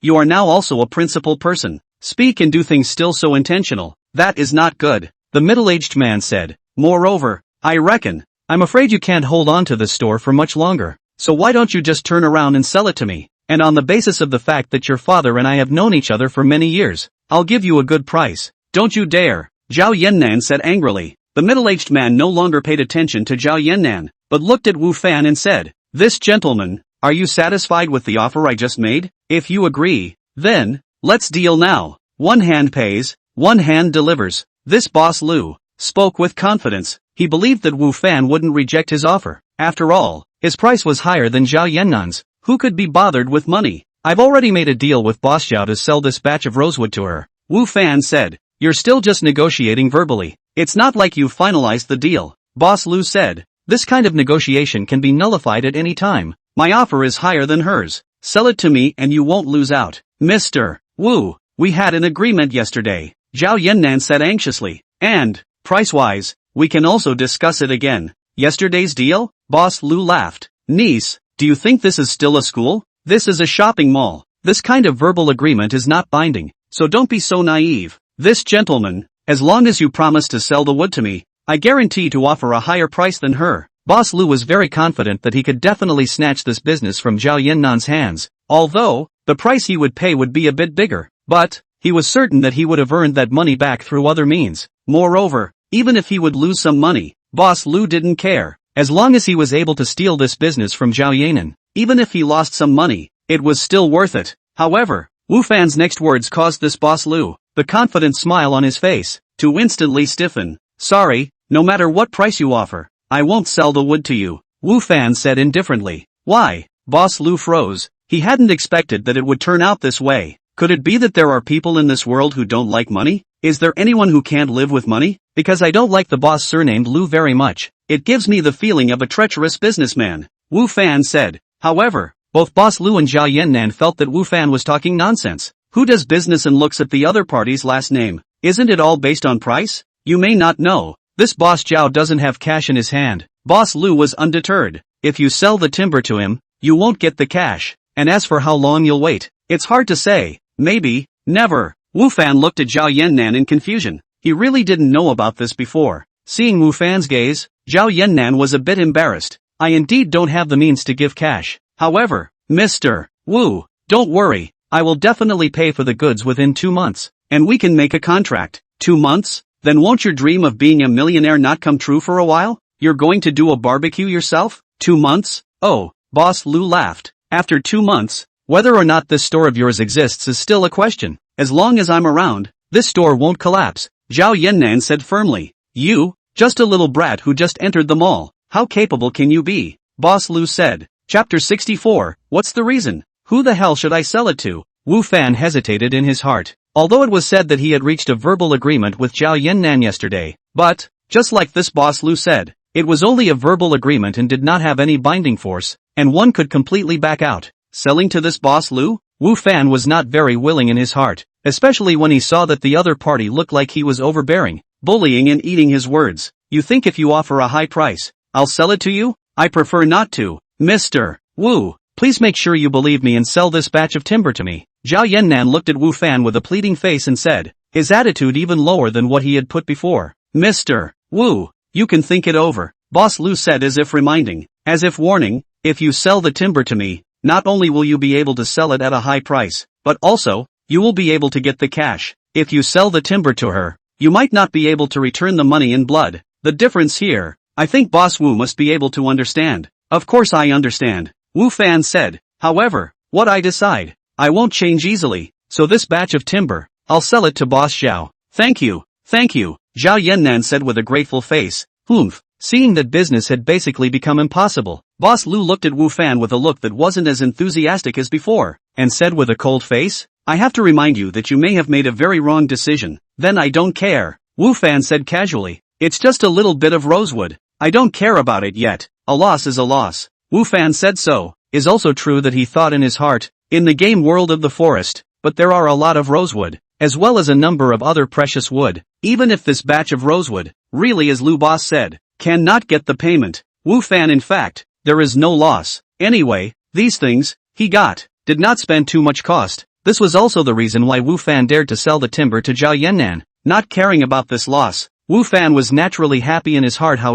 you are now also a principal person. Speak and do things still so intentional. That is not good," the middle-aged man said. "Moreover, I'm afraid you can't hold on to this store for much longer. So why don't you just turn around and sell it to me? And on the basis of the fact that your father and I have known each other for many years, I'll give you a good price." "Don't you dare," Zhao Yannan said angrily. The middle-aged man no longer paid attention to Zhao Yannan, but looked at Wu Fan and said, "This gentleman, are you satisfied with the offer I just made? If you agree, then, let's deal now. One hand pays, one hand delivers." This boss Lu spoke with confidence. He believed that Wu Fan wouldn't reject his offer. After all, his price was higher than Zhao Yannan's. Who could be bothered with money? "I've already made a deal with Boss Zhao to sell this batch of rosewood to her," Wu Fan said. "You're still just negotiating verbally. It's not like you've finalized the deal," Boss Lu said. "This kind of negotiation can be nullified at any time. My offer is higher than hers. Sell it to me and you won't lose out." "Mr. Wu, we had an agreement yesterday," Zhao Yannan said anxiously. "And, price-wise, we can also discuss it again." "Yesterday's deal?" Boss Lu laughed. "Niece, do you think this is still a school? This is a shopping mall. This kind of verbal agreement is not binding, so don't be so naive. This gentleman, as long as you promise to sell the wood to me, I guarantee to offer a higher price than her." Boss Lu was very confident that he could definitely snatch this business from Zhao Yannan's hands, although, the price he would pay would be a bit bigger, but, he was certain that he would have earned that money back through other means. Moreover, even if he would lose some money, Boss Lu didn't care, as long as he was able to steal this business from Zhao Yannan. Even if he lost some money, it was still worth it. However, Wu Fan's next words caused this Boss Lu, the confident smile on his face, to instantly stiffen. "Sorry, no matter what price you offer, I won't sell the wood to you," Wu Fan said indifferently. "Why?" Boss Lu froze. He hadn't expected that it would turn out this way. Could it be that there are people in this world who don't like money? Is there anyone who can't live with money? Because I don't like the boss surnamed Lu very much. It gives me the feeling of a treacherous businessman, Wu Fan said. However, both Boss Lu and Zhao Yannan felt that Wu Fan was talking nonsense. Who does business and looks at the other party's last name? Isn't it all based on price? You may not know. This Boss Zhao doesn't have cash in his hand. Boss Lu was undeterred. If you sell the timber to him, you won't get the cash. And as for how long you'll wait, it's hard to say. Maybe, never. Wu Fan looked at Zhao Yannan in confusion. He really didn't know about this before. Seeing Wu Fan's gaze, Zhao Yannan was a bit embarrassed. I indeed don't have the means to give cash. However, Mr. Wu, don't worry. I will definitely pay for the goods within 2 months. And we can make a contract. 2 months? Then won't your dream of being a millionaire not come true for a while? You're going to do a barbecue yourself? 2 months? Oh, Boss Lu laughed. After 2 months, whether or not this store of yours exists is still a question. As long as I'm around, this store won't collapse, Zhao Yannan said firmly. You, just a little brat who just entered the mall. How capable can you be? Boss Lu said. Chapter 64, what's the reason? Who the hell should I sell it to? Wu Fan hesitated in his heart. Although it was said that he had reached a verbal agreement with Zhao Yannan yesterday, but, just like this Boss Lu said, it was only a verbal agreement and did not have any binding force, and one could completely back out. Selling to this Boss Lu? Wu Fan was not very willing in his heart, especially when he saw that the other party looked like he was overbearing, bullying and eating his words. You think if you offer a high price, I'll sell it to you? I prefer not to, Mr. Wu, please make sure you believe me and sell this batch of timber to me. Zhao Yannan looked at Wu Fan with a pleading face and said, his attitude even lower than what he had put before. Mr. Wu, you can think it over, Boss Lu said as if reminding, as if warning, if you sell the timber to me, not only will you be able to sell it at a high price, but also, you will be able to get the cash. If you sell the timber to her, you might not be able to return the money in blood. The difference here, I think Boss Wu must be able to understand. Of course I understand, Wu Fan said. However, what I decide, I won't change easily, so this batch of timber, I'll sell it to Boss Xiao. Thank you, Zhao Yannan said with a grateful face. Seeing that business had basically become impossible, Boss Lu looked at Wu Fan with a look that wasn't as enthusiastic as before, and said with a cold face, I have to remind you that you may have made a very wrong decision. Then I don't care, Wu Fan said casually. It's just a little bit of rosewood. I don't care about it yet. A loss is a loss. Wu Fan said so. Is also true that he thought in his heart, in the game world of the forest, but there are a lot of rosewood, as well as a number of other precious wood. Even if this batch of rosewood, really as Lu Boss said, cannot get the payment, Wu Fan in fact, there is no loss. Anyway, these things, he got, did not spend too much cost. This was also the reason why Wu Fan dared to sell the timber to Zhao Yannan. Not caring about this loss, Wu Fan was naturally happy in his heart how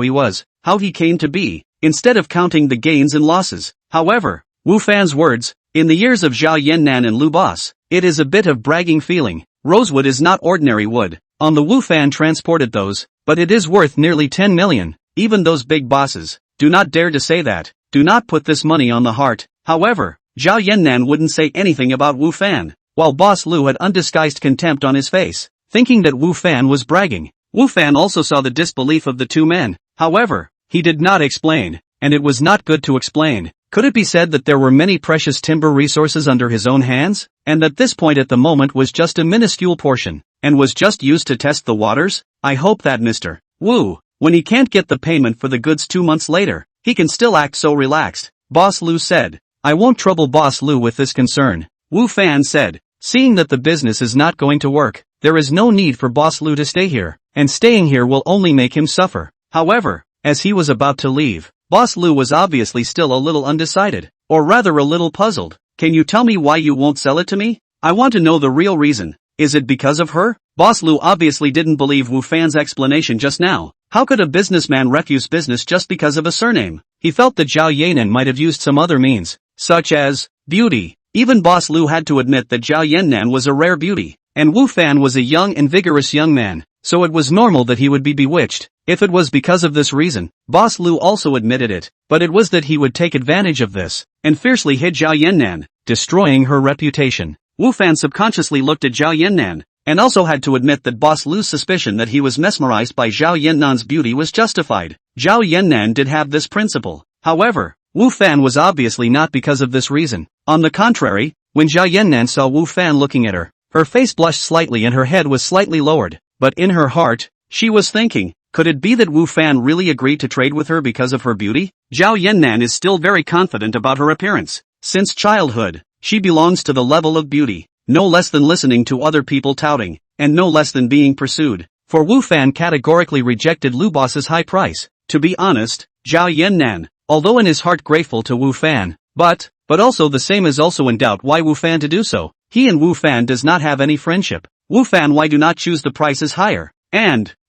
he came to be, instead of counting the gains and losses. However, Wu Fan's words, in the ears of Zhao Yannan and Lu Boss, it is a bit of bragging feeling. Rosewood is not ordinary wood. On the Wu Fan transported those, but it is worth nearly 10 million. Even those big bosses, do not dare to say that. Do not put this money on the heart. However, Zhao Yannan wouldn't say anything about Wu Fan, while Boss Lu had undisguised contempt on his face, thinking that Wu Fan was bragging. Wu Fan also saw the disbelief of the two men. However, he did not explain, and it was not good to explain. Could it be said that there were many precious timber resources under his own hands, and that this point at the moment was just a minuscule portion, and was just used to test the waters? I hope that Mr. Wu, when he can't get the payment for the goods 2 months later, he can still act so relaxed, Boss Lu said. I won't trouble Boss Lu with this concern, Wu Fan said. Seeing that the business is not going to work, there is no need for Boss Lu to stay here, and staying here will only make him suffer. However, as he was about to leave, Boss Lu was obviously still a little undecided, or rather a little puzzled. Can you tell me why you won't sell it to me? I want to know the real reason. Is it because of her? Boss Lu obviously didn't believe Wu Fan's explanation just now. How could a businessman refuse business just because of a surname? He felt that Zhao Yannan might have used some other means, such as beauty. Even Boss Lu had to admit that Zhao Yannan was a rare beauty, and Wu Fan was a young and vigorous young man, so it was normal that he would be bewitched. If it was because of this reason, Boss Lu also admitted it, but it was that he would take advantage of this, and fiercely hit Zhao Yannan, destroying her reputation. Wu Fan subconsciously looked at Zhao Yannan, and also had to admit that Boss Lu's suspicion that he was mesmerized by Zhao Yannan's beauty was justified. Zhao Yannan did have this principle. However, Wu Fan was obviously not because of this reason. On the contrary, when Zhao Yannan saw Wu Fan looking at her, her face blushed slightly and her head was slightly lowered, but in her heart, she was thinking, could it be that Wu Fan really agreed to trade with her because of her beauty? Zhao Yannan is still very confident about her appearance. Since childhood, she belongs to the level of beauty, no less than listening to other people touting, and no less than being pursued. For Wu Fan categorically rejected Lu Boss's high price. To be honest, Zhao Yannan, although in his heart grateful to Wu Fan, but also the same is also in doubt why Wu Fan to do so. He and Wu Fan does not have any friendship. Wu Fan why do not choose the prices higher,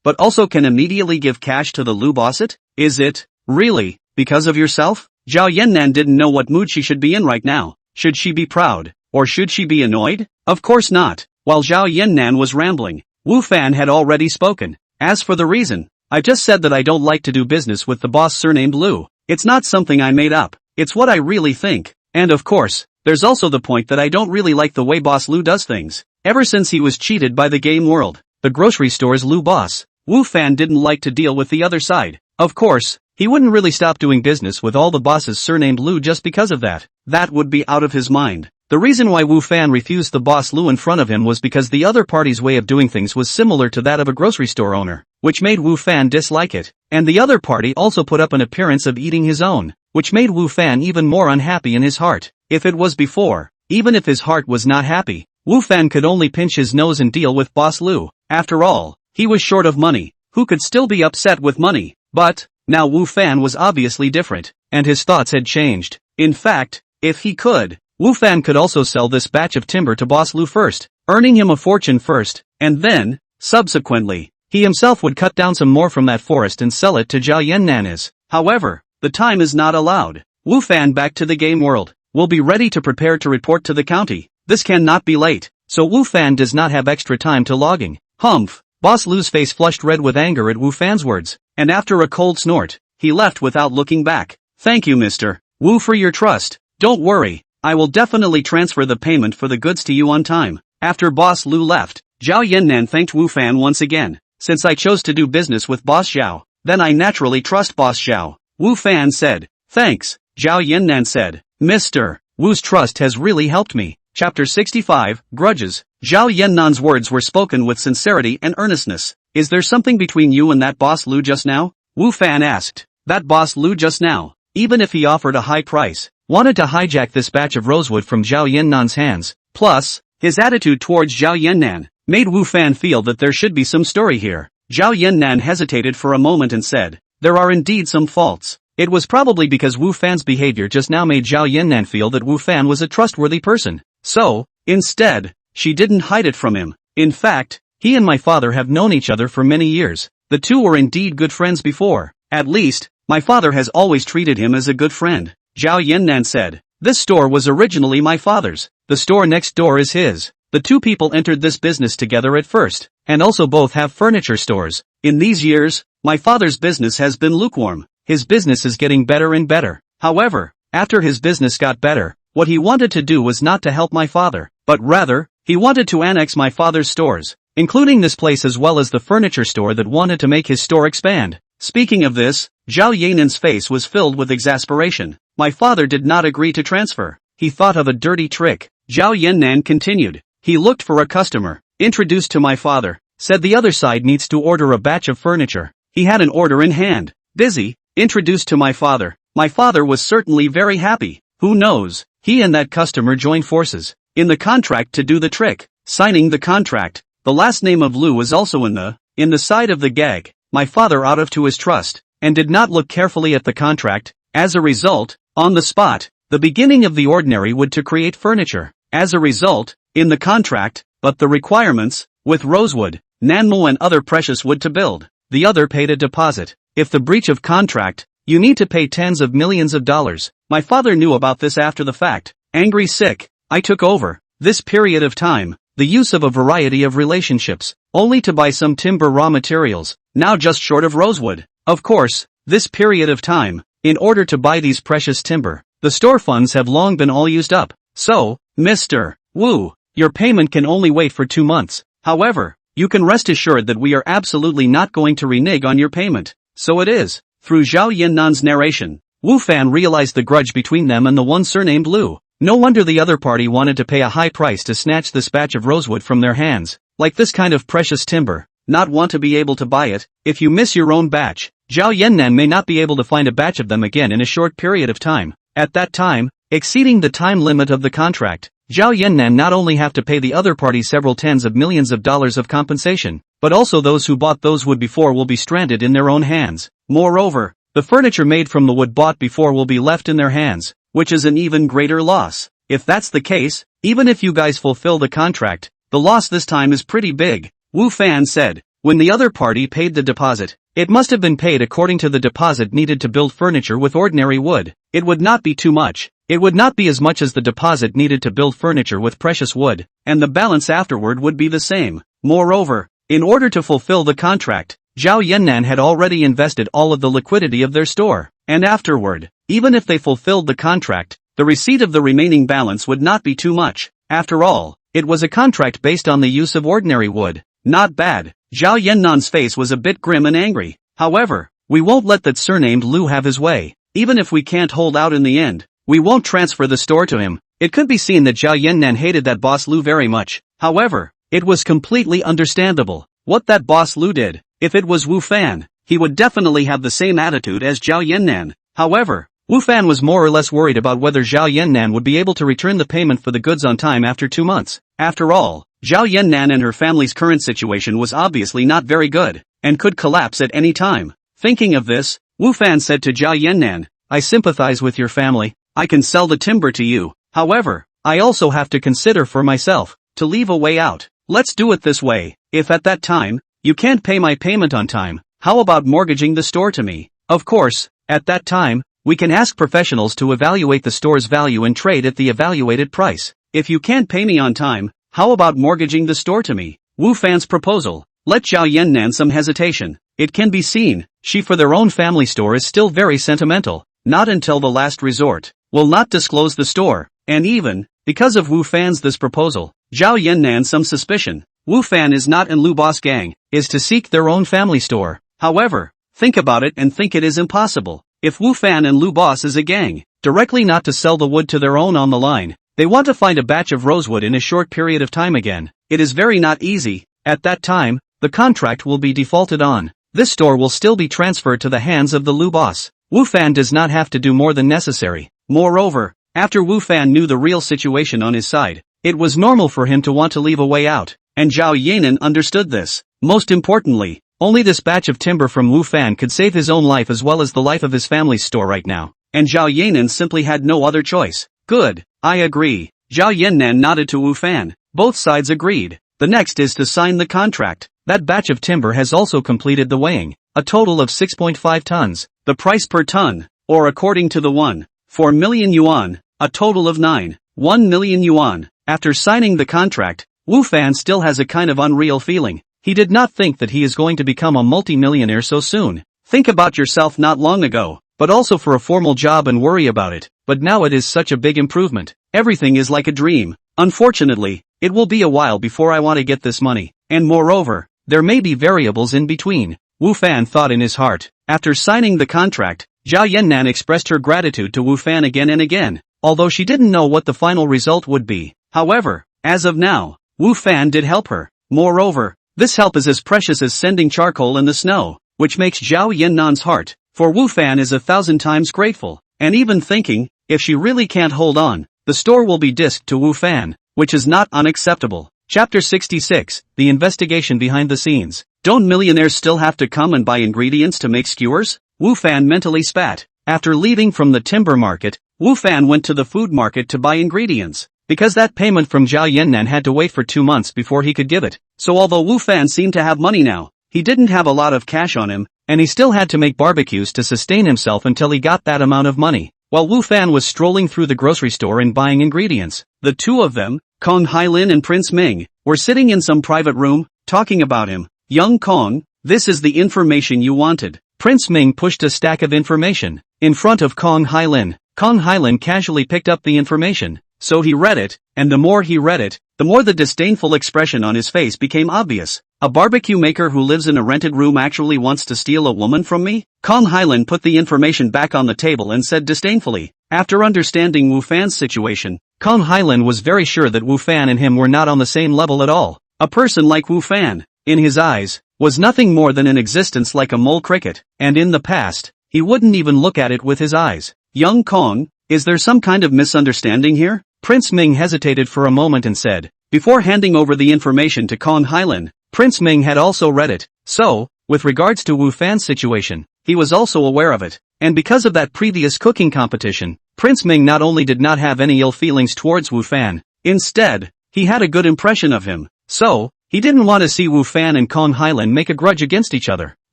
but also can immediately give cash to the Lu Boss it? Is it, really, because of yourself? Zhao Yannan didn't know what mood she should be in right now. Should she be proud, or should she be annoyed? Of course not. While Zhao Yannan was rambling, Wu Fan had already spoken. As for the reason, I just said that I don't like to do business with the boss surnamed Lu. It's not something I made up. It's what I really think. And of course, there's also the point that I don't really like the way Boss Lu does things. Ever since he was cheated by the game world, the grocery store's Lu Boss, Wu Fan didn't like to deal with the other side. Of course, he wouldn't really stop doing business with all the bosses surnamed Lu just because of that. That would be out of his mind. The reason why Wu Fan refused the boss Lu in front of him was because the other party's way of doing things was similar to that of a grocery store owner, which made Wu Fan dislike it. And the other party also put up an appearance of eating his own, which made Wu Fan even more unhappy in his heart. If it was before, even if his heart was not happy, Wu Fan could only pinch his nose and deal with Boss Lu. After all, he was short of money. Who could still be upset with money? But Now Wu Fan was obviously different, and his thoughts had changed. In fact, if he could, Wu Fan could also sell this batch of timber to Boss Lu first, earning him a fortune first, and then, subsequently, he himself would cut down some more from that forest and sell it to Zhao Yannan. However, the time is not allowed. Wu Fan back to the game world, will be ready to prepare to report to the county. This cannot be late, so Wu Fan does not have extra time to logging. Humph! Boss Lu's face flushed red with anger at Wu Fan's words, and after a cold snort, he left without looking back. Thank you Mr. Wu for your trust. Don't worry, I will definitely transfer the payment for the goods to you on time. After Boss Lu left, Zhao Yannan thanked Wu Fan once again. Since I chose to do business with Boss Zhao, then I naturally trust Boss Zhao. Wu Fan said. Thanks, Zhao Yannan said. Mr. Wu's trust has really helped me. Chapter 65, Grudges. Zhao Yannan's words were spoken with sincerity and earnestness. Is there something between you and that Boss Lu just now? Wu Fan asked. That Boss Lu just now, even if he offered a high price, wanted to hijack this batch of rosewood from Zhao Yannan's hands. Plus, his attitude towards Zhao Yannan made Wu Fan feel that there should be some story here. Zhao Yannan hesitated for a moment and said, there are indeed some faults. It was probably because Wu Fan's behavior just now made Zhao Yannan feel that Wu Fan was a trustworthy person. So, instead, she didn't hide it from him. In fact, he and my father have known each other for many years. The two were indeed good friends before. At least, my father has always treated him as a good friend. Zhao Yannan said. This store was originally my father's. The store next door is his. The two people entered this business together at first, and also both have furniture stores. In these years, my father's business has been lukewarm. His business is getting better and better. However, after his business got better, what he wanted to do was not to help my father, but rather, he wanted to annex my father's stores, including this place as well as the furniture store that wanted to make his store expand. Speaking of this, Zhao Yannan's face was filled with exasperation. My father did not agree to transfer. He thought of a dirty trick. Zhao Yannan continued. He looked for a customer, introduced to my father, said the other side needs to order a batch of furniture. He had an order in hand. Busy, introduced to my father. My father was certainly very happy. Who knows, he and that customer joined forces in the contract to do the trick. Signing the contract, the last name of Lu was also in the side of the gag. My father out of to his trust, and did not look carefully at the contract. As a result, on the spot, the beginning of the ordinary wood to create furniture. As a result, in the contract, but the requirements, with rosewood, nanmo and other precious wood to build. The other paid a deposit. If the breach of contract, you need to pay tens of millions of dollars. My father knew about this after the fact. Angry sick, I took over, this period of time, the use of a variety of relationships, only to buy some timber raw materials, now just short of rosewood. Of course, this period of time, in order to buy these precious timber, the store funds have long been all used up. So, Mr. Wu, your payment can only wait for 2 months. However, you can rest assured that we are absolutely not going to renege on your payment. So it is. Through Zhao Yannan's narration, Wu Fan realized the grudge between them and the one surnamed Lu. No wonder the other party wanted to pay a high price to snatch this batch of rosewood from their hands. Like this kind of precious timber, not want to be able to buy it. If you miss your own batch, Zhao Yannan may not be able to find a batch of them again in a short period of time. At that time, exceeding the time limit of the contract, Zhao Yannan not only have to pay the other party several tens of millions of dollars of compensation, but also those who bought those wood before will be stranded in their own hands. Moreover, the furniture made from the wood bought before will be left in their hands, which is an even greater loss. If that's the case, even if you guys fulfill the contract, the loss this time is pretty big, Wu Fan said. When the other party paid the deposit, it must have been paid according to the deposit needed to build furniture with ordinary wood. It would not be too much. It would not be as much as the deposit needed to build furniture with precious wood, and the balance afterward would be the same. Moreover, in order to fulfill the contract, Zhao Yannan had already invested all of the liquidity of their store, and afterward, even if they fulfilled the contract, the receipt of the remaining balance would not be too much. After all, it was a contract based on the use of ordinary wood. Not bad. Zhao Yannan's face was a bit grim and angry. However, we won't let that surnamed Lu have his way. Even if we can't hold out in the end, we won't transfer the store to him. It could be seen that Zhao Yannan hated that boss Lu very much. However, it was completely understandable what that boss Lu did. If it was Wu Fan, he would definitely have the same attitude as Zhao Yannan. However, Wu Fan was more or less worried about whether Zhao Yannan would be able to return the payment for the goods on time after 2 months. After all, Zhao Yannan and her family's current situation was obviously not very good, and could collapse at any time. Thinking of this, Wu Fan said to Zhao Yannan, I sympathize with your family, I can sell the timber to you, however, I also have to consider for myself, to leave a way out. Let's do it this way, if at that time, you can't pay my payment on time, how about mortgaging the store to me? Of course, at that time, we can ask professionals to evaluate the store's value and trade at the evaluated price. If you can't pay me on time, how about mortgaging the store to me? Wu Fan's proposal let Zhao Yannan some hesitation. It can be seen, she for their own family store is still very sentimental, not until the last resort, will not disclose the store, and even, because of Wu Fan's this proposal, Zhao Yannan some suspicion. Wu Fan is not in Lu Boss gang, is to seek their own family store. However, think about it and think it is impossible. If Wu Fan and Lu Boss is a gang, directly not to sell the wood to their own on the line, they want to find a batch of rosewood in a short period of time again. It is very not easy. At that time, the contract will be defaulted on. This store will still be transferred to the hands of the Lu Boss. Wu Fan does not have to do more than necessary. Moreover, after Wu Fan knew the real situation on his side, it was normal for him to want to leave a way out, and Zhao Yannan understood this. Most importantly, only this batch of timber from Wu Fan could save his own life as well as the life of his family's store right now, and Zhao Yannan simply had no other choice. Good, I agree. Zhao Yannan nodded to Wu Fan. Both sides agreed. The next is to sign the contract. That batch of timber has also completed the weighing, a total of 6.5 tons. The price per ton, or according to the 1.4 million yuan, a total of 9.1 million yuan. After signing the contract, Wu Fan still has a kind of unreal feeling. He did not think that he is going to become a multi-millionaire so soon. Think about yourself not long ago, but also for a formal job and worry about it. But now it is such a big improvement. Everything is like a dream. Unfortunately, it will be a while before I want to get this money, and moreover, there may be variables in between. Wu Fan thought in his heart. After signing the contract, Zhao Yannan expressed her gratitude to Wu Fan again and again, although she didn't know what the final result would be. However, as of now, Wu Fan did help her. Moreover, this help is as precious as sending charcoal in the snow, which makes Zhao Yannan's heart, for Wu Fan is 1,000 times grateful, and even thinking, if she really can't hold on, the store will be disked to Wu Fan, which is not unacceptable. Chapter 66, The Investigation Behind the Scenes. Don't millionaires still have to come and buy ingredients to make skewers? Wu Fan mentally spat. After leaving from the timber market, Wu Fan went to the food market to buy ingredients. Because that payment from Zhao Yannan had to wait for 2 months before he could give it. So although Wu Fan seemed to have money now, he didn't have a lot of cash on him, and he still had to make barbecues to sustain himself until he got that amount of money. While Wu Fan was strolling through the grocery store and buying ingredients, the two of them, Kong Hailin and Prince Ming, were sitting in some private room, talking about him. Young Kong, this is the information you wanted. Prince Ming pushed a stack of information in front of Kong Hailin. Kong Hailin casually picked up the information, so he read it, and the more he read it, the more the disdainful expression on his face became obvious. A barbecue maker who lives in a rented room actually wants to steal a woman from me? Kong Hailin put the information back on the table and said disdainfully. After understanding Wu Fan's situation, Kong Hailin was very sure that Wu Fan and him were not on the same level at all. A person like Wu Fan, in his eyes, was nothing more than an existence like a mole cricket, and in the past, he wouldn't even look at it with his eyes. Young Kong, is there some kind of misunderstanding here? Prince Ming hesitated for a moment and said, before handing over the information to Kong Hailin, Prince Ming had also read it, so, with regards to Wu Fan's situation, he was also aware of it, and because of that previous cooking competition, Prince Ming not only did not have any ill feelings towards Wu Fan, instead, he had a good impression of him, so, he didn't want to see Wu Fan and Kong Hailin make a grudge against each other.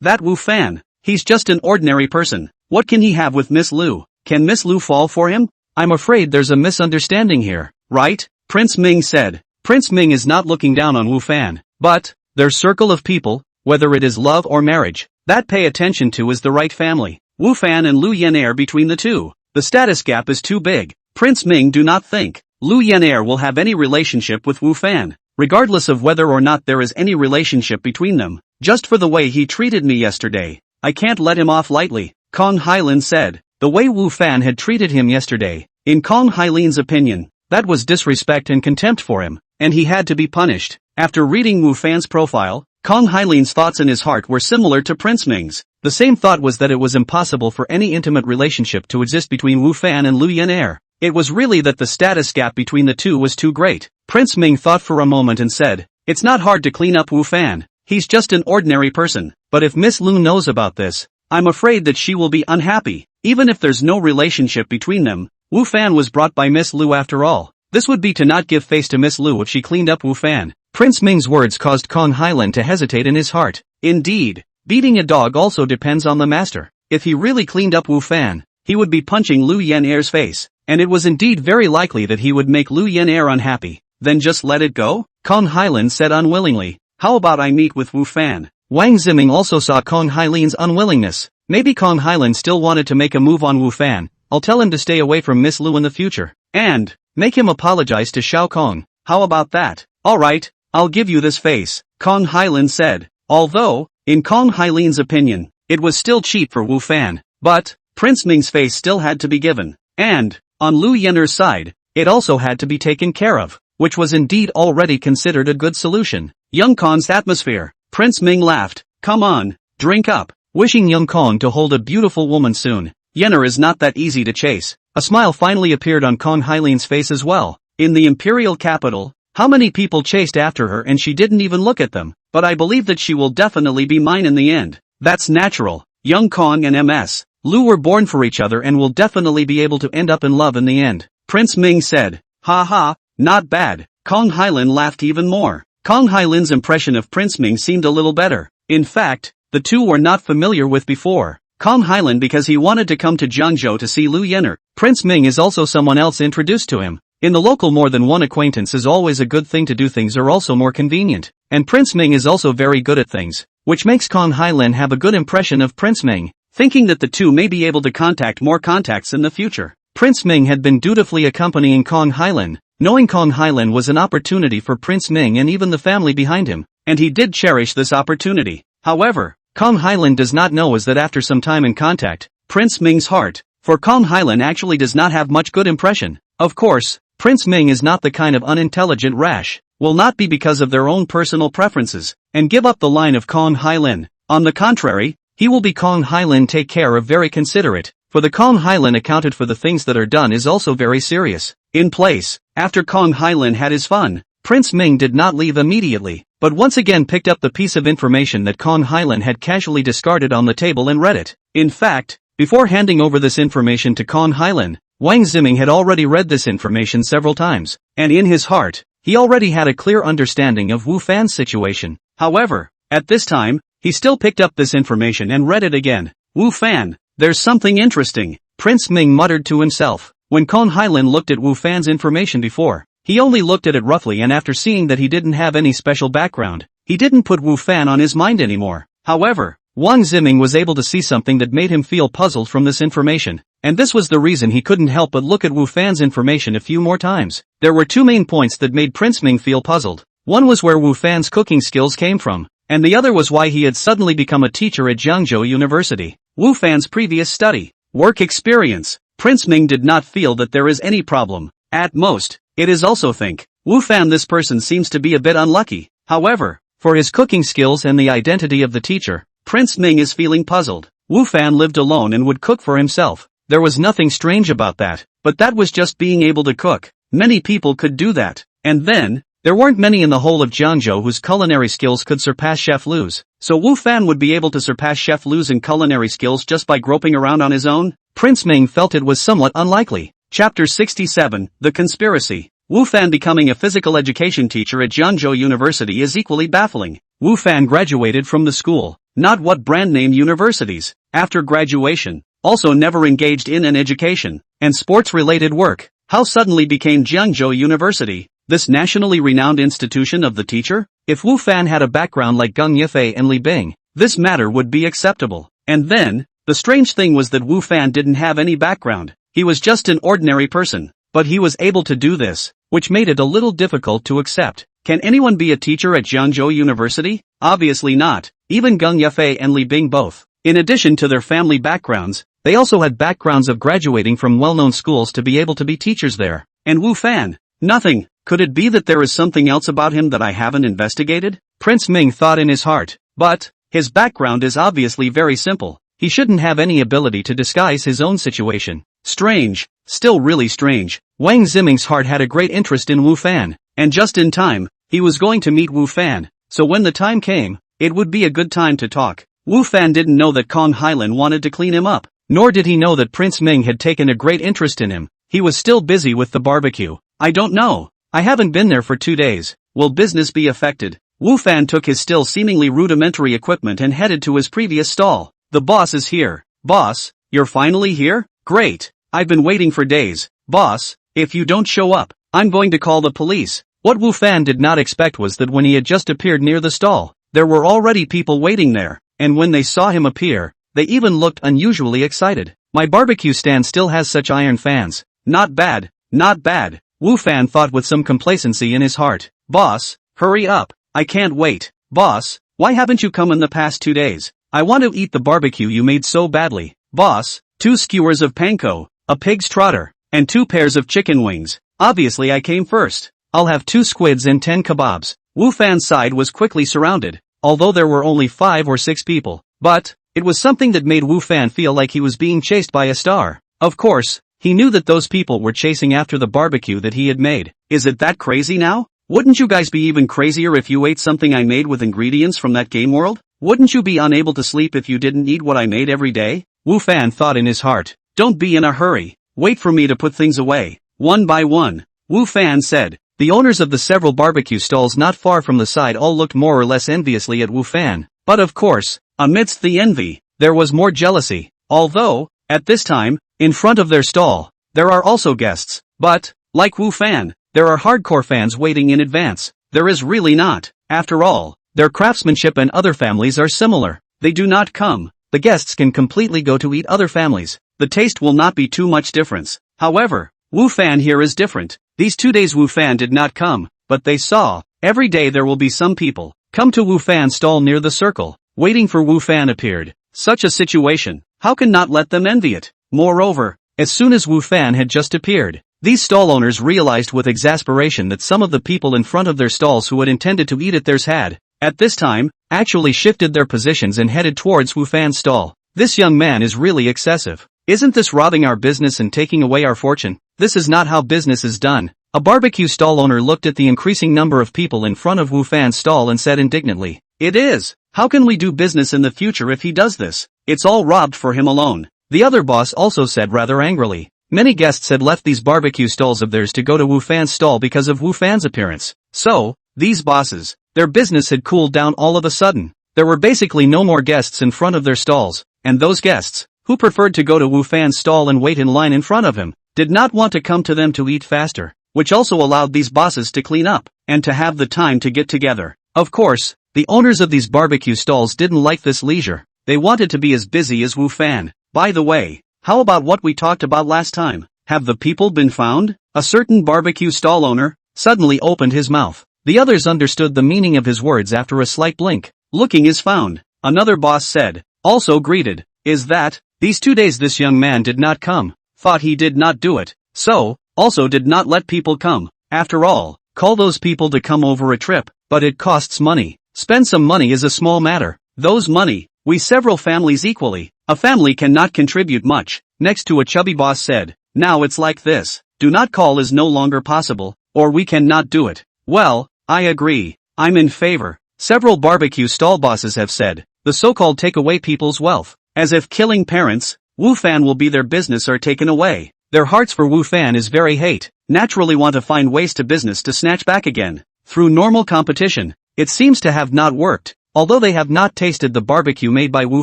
That Wu Fan, he's just an ordinary person, what can he have with Miss Lu? Can Miss Lu fall for him? I'm afraid there's a misunderstanding here, right? Prince Ming said. Prince Ming is not looking down on Wu Fan, but, their circle of people, whether it is love or marriage, that pay attention to is the right family. Wu Fan and Lu Yan'er between the two, the status gap is too big. Prince Ming do not think Lu Yan'er will have any relationship with Wu Fan, regardless of whether or not there is any relationship between them. Just for the way he treated me yesterday, I can't let him off lightly, Kong Hailin said. The way Wu Fan had treated him yesterday, in Kong Hailin's opinion, that was disrespect and contempt for him, and he had to be punished. After reading Wu Fan's profile, Kong Hailin's thoughts in his heart were similar to Prince Ming's. The same thought was that it was impossible for any intimate relationship to exist between Wu Fan and Lu Yan'er. It was really that the status gap between the two was too great. Prince Ming thought for a moment and said, it's not hard to clean up Wu Fan, he's just an ordinary person, but if Miss Lu knows about this, I'm afraid that she will be unhappy, even if there's no relationship between them. Wu Fan was brought by Miss Lu after all. This would be to not give face to Miss Lu if she cleaned up Wu Fan. Prince Ming's words caused Kong Highland to hesitate in his heart. Indeed, beating a dog also depends on the master. If he really cleaned up Wu Fan, he would be punching Lu Yenair's face, and it was indeed very likely that he would make Lu Yenair unhappy. Then just let it go? Kong Highland said unwillingly. How about I meet with Wu Fan? Wang Ziming also saw Kong Highland's unwillingness. Maybe Kong Highland still wanted to make a move on Wu Fan. I'll tell him to stay away from Miss Lu in the future. And make him apologize to Xiao Kong. How about that? Alright, I'll give you this face, Kong Highland said. Although, in Kong Highland's opinion, it was still cheap for Wu Fan. But, Prince Ming's face still had to be given. And, on Lu Yenair's side, it also had to be taken care of, which was indeed already considered a good solution. Young Kong's atmosphere. Prince Ming laughed. Come on, drink up. Wishing young Kong to hold a beautiful woman soon. Yenair is not that easy to chase. A smile finally appeared on Kong Highland's face as well. In the imperial capital, how many people chased after her and she didn't even look at them? But I believe that she will definitely be mine in the end. That's natural. Young Kong and Ms. Lu were born for each other and will definitely be able to end up in love in the end. Prince Ming said. Ha ha, not bad. Kong Highland laughed even more. Kong Highland's impression of Prince Ming seemed a little better. In fact, the two were not familiar with before. Kong Highland because he wanted to come to Jiangzhou to see Lu Yenair. Prince Ming is also someone else introduced to him. In the local more than one acquaintance is always a good thing to do, things are also more convenient. And Prince Ming is also very good at things, which makes Kong Highland have a good impression of Prince Ming, thinking that the two may be able to contact more contacts in the future. Prince Ming had been dutifully accompanying Kong Highland. Knowing Kong Highland was an opportunity for Prince Ming and even the family behind him, and he did cherish this opportunity. However, Kong Highland does not know is that after some time in contact, Prince Ming's heart for Kong Highland actually does not have much good impression. Of course, Prince Ming is not the kind of unintelligent rash, will not be because of their own personal preferences, and give up the line of Kong Highland. On the contrary, he will be Kong Highland take care of very considerate, for the Kong Highland accounted for the things that are done is also very serious. In place, after Kong Highland had his fun, Prince Ming did not leave immediately, but once again picked up the piece of information that Kong Highland had casually discarded on the table and read it. In fact, before handing over this information to Kong Highland, Wang Ziming had already read this information several times, and in his heart, he already had a clear understanding of Wu Fan's situation. However, at this time, he still picked up this information and read it again. Wu Fan, there's something interesting, Prince Ming muttered to himself. When Kong Highland looked at Wu Fan's information before, he only looked at it roughly, and after seeing that he didn't have any special background, he didn't put Wu Fan on his mind anymore. However, Wang Ziming was able to see something that made him feel puzzled from this information, and this was the reason he couldn't help but look at Wu Fan's information a few more times. There were two main points that made Prince Ming feel puzzled. One was where Wu Fan's cooking skills came from, and the other was why he had suddenly become a teacher at Jiangzhou University. Wu Fan's previous study, work experience. Prince Ming did not feel that there is any problem. At most, it is also think. Wu Fan, this person seems to be a bit unlucky. However, for his cooking skills and the identity of the teacher, Prince Ming is feeling puzzled. Wu Fan lived alone and would cook for himself. There was nothing strange about that, but that was just being able to cook. Many people could do that. And then, there weren't many in the whole of Jiangzhou whose culinary skills could surpass Chef Lu's. So Wu Fan would be able to surpass Chef Lu's in culinary skills just by groping around on his own? Prince Ming felt it was somewhat unlikely. Chapter 67, The Conspiracy. Wu Fan becoming a physical education teacher at Jiangzhou University is equally baffling. Wu Fan graduated from the school, not what brand name universities. After graduation, also never engaged in an education and sports-related work. How suddenly became Jiangzhou University, this nationally renowned institution of the teacher? If Wu Fan had a background like Gung Yifei and Li Bing, this matter would be acceptable. And then, the strange thing was that Wu Fan didn't have any background. He was just an ordinary person. But he was able to do this, which made it a little difficult to accept. Can anyone be a teacher at Jiangzhou University? Obviously not. Even Gung Yifei and Li Bing both. In addition to their family backgrounds, they also had backgrounds of graduating from well-known schools to be able to be teachers there. And Wu Fan? Nothing. Could it be that there is something else about him that I haven't investigated? Prince Ming thought in his heart. But, his background is obviously very simple. He shouldn't have any ability to disguise his own situation. Strange. Still really strange. Wang Ziming's heart had a great interest in Wu Fan. And just in time, he was going to meet Wu Fan. So when the time came, it would be a good time to talk. Wu Fan didn't know that Kong Hylan wanted to clean him up, nor did he know that Prince Ming had taken a great interest in him. He was still busy with the barbecue. I don't know. I haven't been there for 2 days. Will business be affected? Wu Fan took his still seemingly rudimentary equipment and headed to his previous stall. The boss is here. Boss, you're finally here? Great. I've been waiting for days. Boss, if you don't show up, I'm going to call the police. What Wu Fan did not expect was that when he had just appeared near the stall, there were already people waiting there, and when they saw him appear, they even looked unusually excited. My barbecue stand still has such iron fans. Not bad, not bad, Wu Fan thought with some complacency in his heart. Boss, hurry up, I can't wait. Boss, why haven't you come in the past 2 days? I want to eat the barbecue you made so badly. Boss, 2 skewers of panko, a pig's trotter, and 2 pairs of chicken wings. Obviously I came first. I'll have 2 squids and 10 kebabs. Wu Fan's side was quickly surrounded, although there were only 5 or 6 people. But it was something that made Wu Fan feel like he was being chased by a star. Of course, he knew that those people were chasing after the barbecue that he had made. Is it that crazy now? Wouldn't you guys be even crazier if you ate something I made with ingredients from that game world? Wouldn't you be unable to sleep if you didn't eat what I made every day? Wu Fan thought in his heart. Don't be in a hurry. Wait for me to put things away. One by one. Wu Fan said. The owners of the several barbecue stalls not far from the side all looked more or less enviously at Wu Fan. But of course, amidst the envy, there was more jealousy. Although, at this time, in front of their stall, there are also guests. But, like Wu Fan, there are hardcore fans waiting in advance. There is really not. After all, their craftsmanship and other families are similar. They do not come. The guests can completely go to eat other families. The taste will not be too much difference. However, Wu Fan here is different. These 2 days Wu Fan did not come, but they saw. Every day there will be some people come to Wu Fan's stall near the circle, waiting for Wu Fan appeared. Such a situation, how can not let them envy it? Moreover, as soon as Wu Fan had just appeared, these stall owners realized with exasperation that some of the people in front of their stalls who had intended to eat at theirs had, at this time, actually shifted their positions and headed towards Wu Fan's stall. This young man is really excessive. Isn't this robbing our business and taking away our fortune? This is not how business is done. A barbecue stall owner looked at the increasing number of people in front of Wu Fan's stall and said indignantly, "It is. How can we do business in the future if he does this? It's all robbed for him alone." The other boss also said rather angrily. Many guests had left these barbecue stalls of theirs to go to Wu Fan's stall because of Wu Fan's appearance. So, these bosses, their business had cooled down all of a sudden. There were basically no more guests in front of their stalls, and those guests, who preferred to go to Wu Fan's stall and wait in line in front of him, did not want to come to them to eat faster, which also allowed these bosses to clean up, and to have the time to get together. Of course, the owners of these barbecue stalls didn't like this leisure. They wanted to be as busy as Wu Fan. By the way, how about what we talked about last time? Have the people been found? A certain barbecue stall owner suddenly opened his mouth. The others understood the meaning of his words after a slight blink. Looking is found, another boss said, also greeted. Is that, these 2 days this young man did not come, thought he did not do it, so, also did not let people come. After all, call those people to come over a trip, but it costs money. Spend some money is a small matter. Those money, we several families equally. A family cannot contribute much. Next to a chubby boss said, now it's like this. Do not call is no longer possible, or we cannot do it. Well, I agree. I'm in favor. Several barbecue stall bosses have said, the so-called take away people's wealth. As if killing parents, Wu Fan will be their business are taken away. Their hearts for Wu Fan is very hate, naturally want to find ways to business to snatch back again. Through normal competition, it seems to have not worked, although they have not tasted the barbecue made by Wu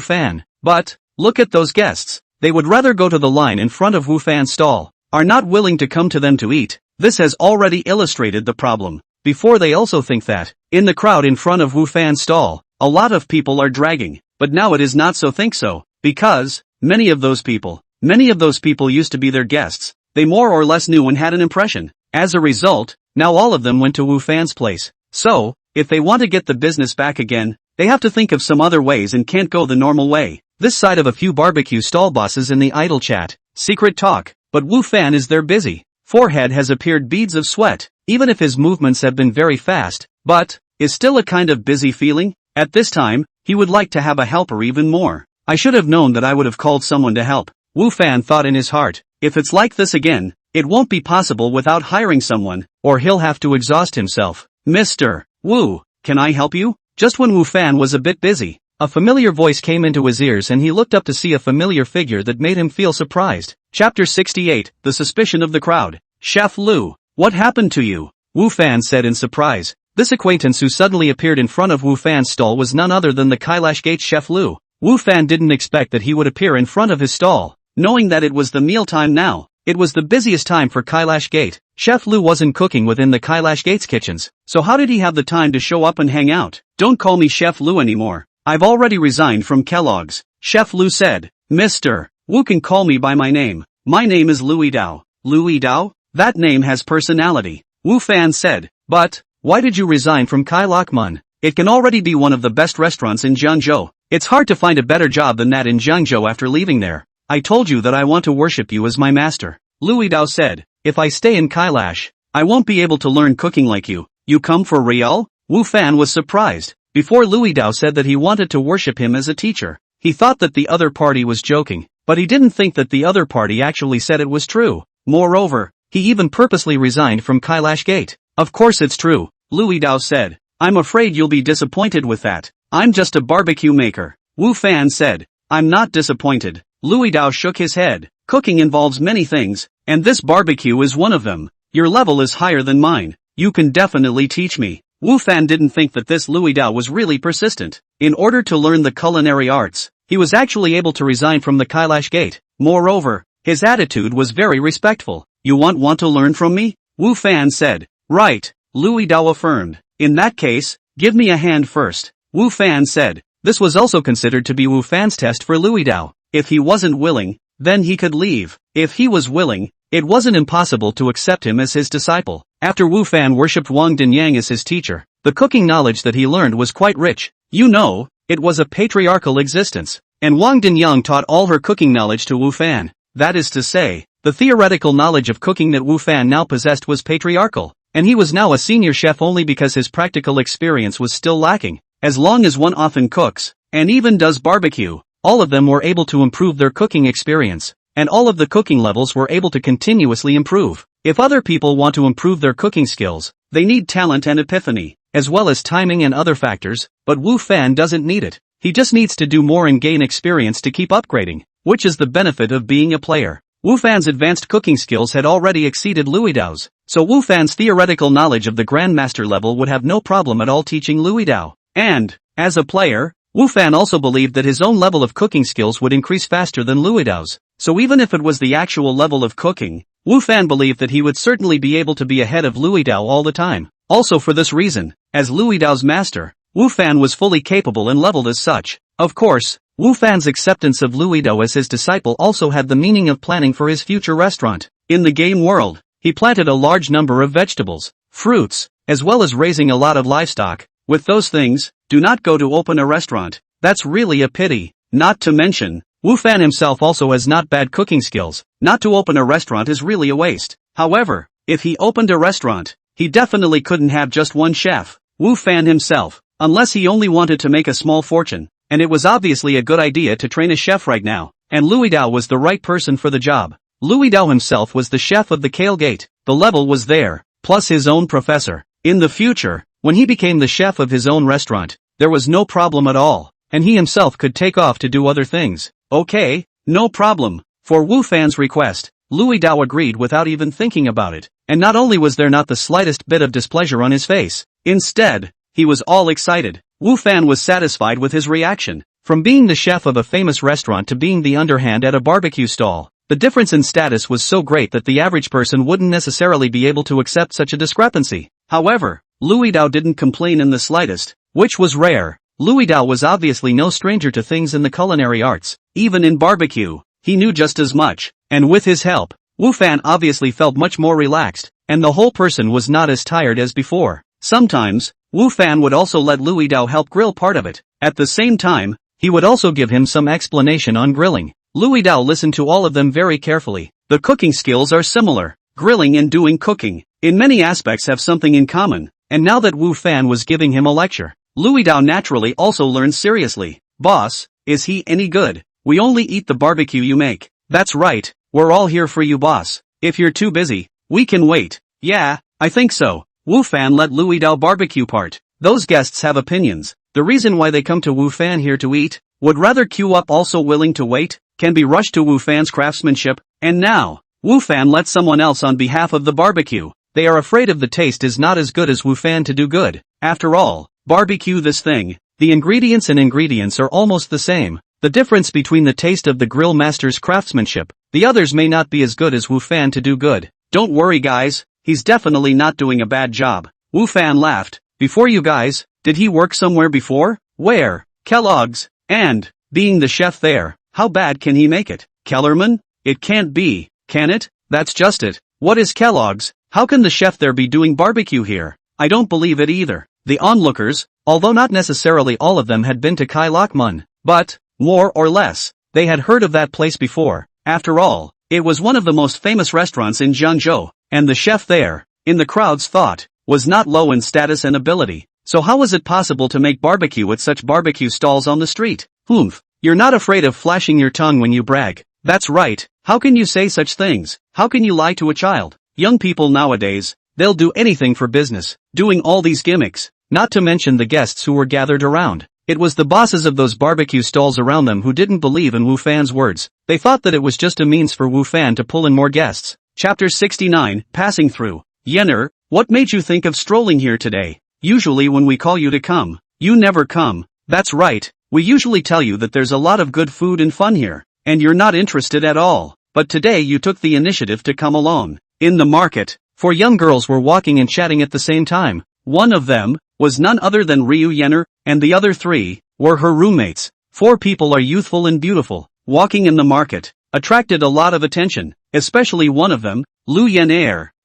Fan. But, look at those guests. They would rather go to the line in front of Wu Fan's stall, are not willing to come to them to eat. This has already illustrated the problem. Before they also think that, in the crowd in front of Wu Fan's stall, a lot of people are dragging, but now it is not so think so, because, many of those people used to be their guests. They more or less knew and had an impression. As a result, now all of them went to Wu Fan's place. So, if they want to get the business back again, they have to think of some other ways and can't go the normal way. This side of a few barbecue stall bosses in the idle chat, secret talk, but Wu Fan is there busy. Forehead has appeared beads of sweat, even if his movements have been very fast, but, is still a kind of busy feeling. At this time, he would like to have a helper even more. I should have known that I would have called someone to help. Wu Fan thought in his heart, if it's like this again, it won't be possible without hiring someone, or he'll have to exhaust himself. Mr. Wu, can I help you? Just when Wu Fan was a bit busy, A familiar voice came into his ears and he looked up to see a familiar figure that made him feel surprised. Chapter 68, The Suspicion of the Crowd. Chef Lu, what happened to you? Wu Fan said in surprise. This acquaintance who suddenly appeared in front of Wu Fan's stall was none other than the Kailash Gate Chef Lu. Wu Fan didn't expect that he would appear in front of his stall. Knowing that it was the mealtime now, it was the busiest time for Kailash Gate. Chef Lu wasn't cooking within the Kailash Gate's kitchens, so how did he have the time to show up and hang out? Don't call me Chef Lu anymore. I've already resigned from Kellogg's, Chef Lu said. Mr. Wu can call me by my name. My name is Louis Dao. Louis Dao? That name has personality, Wu Fan said. But, why did you resign from Kai Lak Mun? It can already be one of the best restaurants in Jiangzhou. It's hard to find a better job than that in Jiangzhou after leaving there. I told you that I want to worship you as my master, Louis Dao said. If I stay in Kailash, I won't be able to learn cooking like you. You come for real? Wu Fan was surprised. Before Louis Dao said that he wanted to worship him as a teacher, he thought that the other party was joking, but he didn't think that the other party actually said it was true. Moreover, he even purposely resigned from Kailash Gate. Of course it's true, Louis Dao said. I'm afraid you'll be disappointed with that. I'm just a barbecue maker, Wu Fan said. I'm not disappointed. Louis Dao shook his head. Cooking involves many things, and this barbecue is one of them. Your level is higher than mine. You can definitely teach me. Wu Fan didn't think that this Louis Dao was really persistent. In order to learn the culinary arts, he was actually able to resign from the Kailash Gate. Moreover, his attitude was very respectful. You want to learn from me? Wu Fan said. Right, Louis Dao affirmed. In that case, give me a hand first, Wu Fan said. This was also considered to be Wu Fan's test for Louis Dao. If he wasn't willing, then he could leave. If he was willing, it wasn't impossible to accept him as his disciple. After Wu Fan worshipped Wang Dinyang as his teacher, the cooking knowledge that he learned was quite rich. You know, it was a patriarchal existence, and Wang Dinyang taught all her cooking knowledge to Wu Fan. That is to say, the theoretical knowledge of cooking that Wu Fan now possessed was patriarchal, and he was now a senior chef only because his practical experience was still lacking. As long as one often cooks, and even does barbecue, all of them were able to improve their cooking experience, and all of the cooking levels were able to continuously improve. If other people want to improve their cooking skills, they need talent and epiphany, as well as timing and other factors, but Wu Fan doesn't need it. He just needs to do more and gain experience to keep upgrading, which is the benefit of being a player. Wu Fan's advanced cooking skills had already exceeded Louis Dao's, so Wu Fan's theoretical knowledge of the Grandmaster level would have no problem at all teaching Louis Dao. And, as a player, Wu Fan also believed that his own level of cooking skills would increase faster than Louis Dao's, so even if it was the actual level of cooking, Wu Fan believed that he would certainly be able to be ahead of Louis Dao all the time. Also for this reason, as Louis Dao's master, Wu Fan was fully capable and leveled as such. Of course, Wu Fan's acceptance of Louis Dao as his disciple also had the meaning of planning for his future restaurant. In the game world, he planted a large number of vegetables, fruits, as well as raising a lot of livestock. With those things, do not go to open a restaurant. That's really a pity. Not to mention, Wu Fan himself also has not bad cooking skills. Not to open a restaurant is really a waste. However, if he opened a restaurant, he definitely couldn't have just one chef, Wu Fan himself, unless he only wanted to make a small fortune. And it was obviously a good idea to train a chef right now, and Louis Dao was the right person for the job. Louis Dao himself was the chef of the Kale Gate. The level was there, plus his own professor. In the future, when he became the chef of his own restaurant, there was no problem at all, and he himself could take off to do other things. Okay, no problem. For Wu Fan's request, Louis Dao agreed without even thinking about it, and not only was there not the slightest bit of displeasure on his face, instead, he was all excited. Wu Fan was satisfied with his reaction. From being the chef of a famous restaurant to being the underhand at a barbecue stall, the difference in status was so great that the average person wouldn't necessarily be able to accept such a discrepancy. However, Louis Dao didn't complain in the slightest, which was rare. Louis Dao was obviously no stranger to things in the culinary arts. Even in barbecue, he knew just as much, and with his help, Wu Fan obviously felt much more relaxed, and the whole person was not as tired as before. Sometimes, Wu Fan would also let Louis Dao help grill part of it. At the same time, he would also give him some explanation on grilling. Louis Dao listened to all of them very carefully. The cooking skills are similar. Grilling and doing cooking, in many aspects have something in common, and now that Wu Fan was giving him a lecture, Louis Dao naturally also learned seriously. Boss, is he any good? We only eat the barbecue you make. That's right, we're all here for you boss. If you're too busy, we can wait. Yeah, I think so. Wu Fan let Louis Dao barbecue part. Those guests have opinions. the reason why they come to Wu Fan here to eat, would rather queue up also willing to wait, can be rushed to Wu Fan's craftsmanship, and now, Wu Fan lets someone else on behalf of the barbecue. They are afraid of the taste is not as good as Wu Fan to do good. After all, barbecue this thing, the ingredients are almost the same. The difference between the taste of the grill master's craftsmanship, the others may not be as good as Wu Fan to do good. Don't worry guys, he's definitely not doing a bad job. Wu Fan laughed. Before you guys, did he work somewhere before? Where? Kellogg's. And, being the chef there, how bad can he make it? Kellerman? It can't be, can it? That's just it. What is Kellogg's? How can the chef there be doing barbecue here? I don't believe it either. The onlookers, although not necessarily all of them had been to Kai Lak Mun, but, more or less, they had heard of that place before. After all, it was one of the most famous restaurants in Jiangzhou, and the chef there, in the crowd's thought, was not low in status and ability. So how was it possible to make barbecue at such barbecue stalls on the street? Humph, you're not afraid of flashing your tongue when you brag. That's right, how can you say such things? How can you lie to a child? Young people nowadays, they'll do anything for business, doing all these gimmicks, not to mention the guests who were gathered around. It was the bosses of those barbecue stalls around them who didn't believe in Wu Fan's words. They thought that it was just a means for Wu Fan to pull in more guests. Chapter 69, Passing Through. Yenner, what made you think of strolling here today? Usually when we call you to come, you never come. That's right, we usually tell you that there's a lot of good food and fun here, and you're not interested at all. But today you took the initiative to come along. In the market, 4 young girls were walking and chatting at the same time. One of them was none other than Ryu Yenner, and the other 3 were her roommates. 4 people are youthful and beautiful, walking in the market, attracted a lot of attention, especially one of them, Lu Yen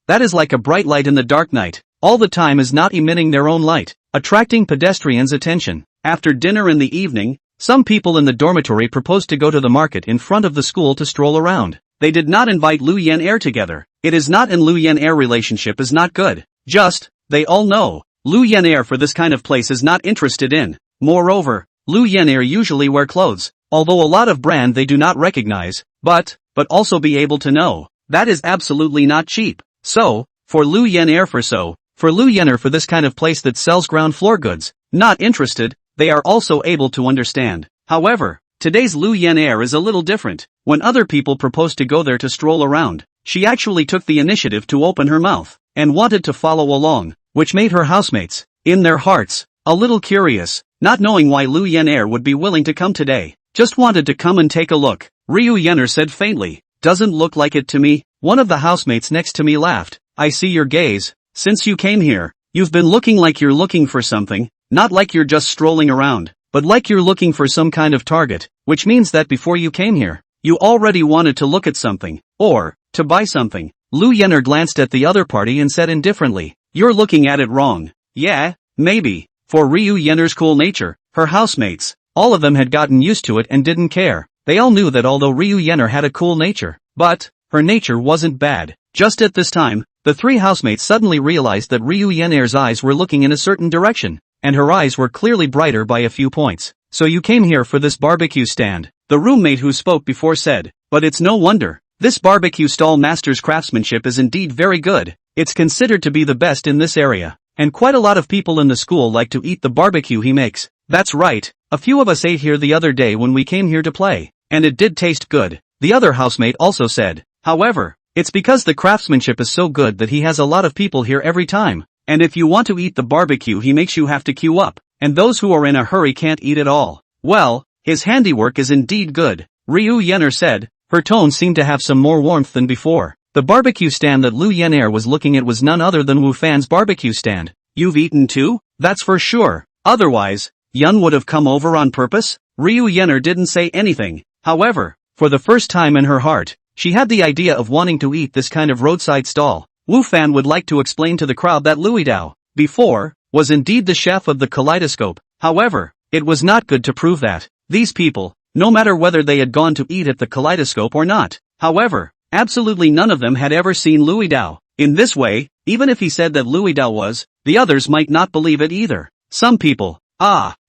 that is like a bright light in the dark night, all the time is not emitting their own light, attracting pedestrians' attention. After dinner in the evening, some people in the dormitory proposed to go to the market in front of the school to stroll around. They did not invite Lu Yen together. It is not in Lu Yen relationship is not good. Just, they all know, Lu Yen for this kind of place is not interested in. Moreover, Lu Yen usually wear clothes, although a lot of brand they do not recognize, but also be able to know. That is absolutely not cheap. So, for Lu Yen for this kind of place that sells ground floor goods, not interested, they are also able to understand. However, today's Lu Yen is a little different. When other people proposed to go there to stroll around, she actually took the initiative to open her mouth, and wanted to follow along, which made her housemates, in their hearts, a little curious, not knowing why Lu Yen would be willing to come today. Just wanted to come and take a look. Ryu Yen said faintly, doesn't look like it to me. One of the housemates next to me laughed. I see your gaze. Since you came here, you've been looking like you're looking for something, not like you're just strolling around, but like you're looking for some kind of target, which means that before you came here, you already wanted to look at something, or to buy something. Lu Yen glanced at the other party and said indifferently, you're looking at it wrong. Yeah, maybe. For Ryu Yen's cool nature, her housemates, all of them had gotten used to it and didn't care. They all knew that although Ryu Yen had a cool nature, but her nature wasn't bad. Just at this time, the 3 housemates suddenly realized that Ryu Yen's eyes were looking in a certain direction, and her eyes were clearly brighter by a few points. So you came here for this barbecue stand, the roommate who spoke before said, but it's no wonder. This barbecue stall master's craftsmanship is indeed very good. It's considered to be the best in this area, and quite a lot of people in the school like to eat the barbecue he makes. That's right, a few of us ate here the other day when we came here to play, and it did taste good, the other housemate also said. However, it's because the craftsmanship is so good that he has a lot of people here every time, and if you want to eat the barbecue he makes you have to queue up, and those who are in a hurry can't eat at all. Well, his handiwork is indeed good, Ryu Yen said. Her tone seemed to have some more warmth than before. The barbecue stand that Lu Yen was looking at was none other than Wu Fan's barbecue stand. You've eaten too? That's for sure. Otherwise, Yun would have come over on purpose? Ryu Yen didn't say anything. However, for the first time in her heart, she had the idea of wanting to eat this kind of roadside stall. Wu Fan would like to explain to the crowd that Louis Dao, before, was indeed the chef of the kaleidoscope. However, it was not good to prove that. These people, no matter whether they had gone to eat at the kaleidoscope or not, however, absolutely none of them had ever seen Louis Dao. In this way, even if he said that Louis Dao was, the others might not believe it either. Some people,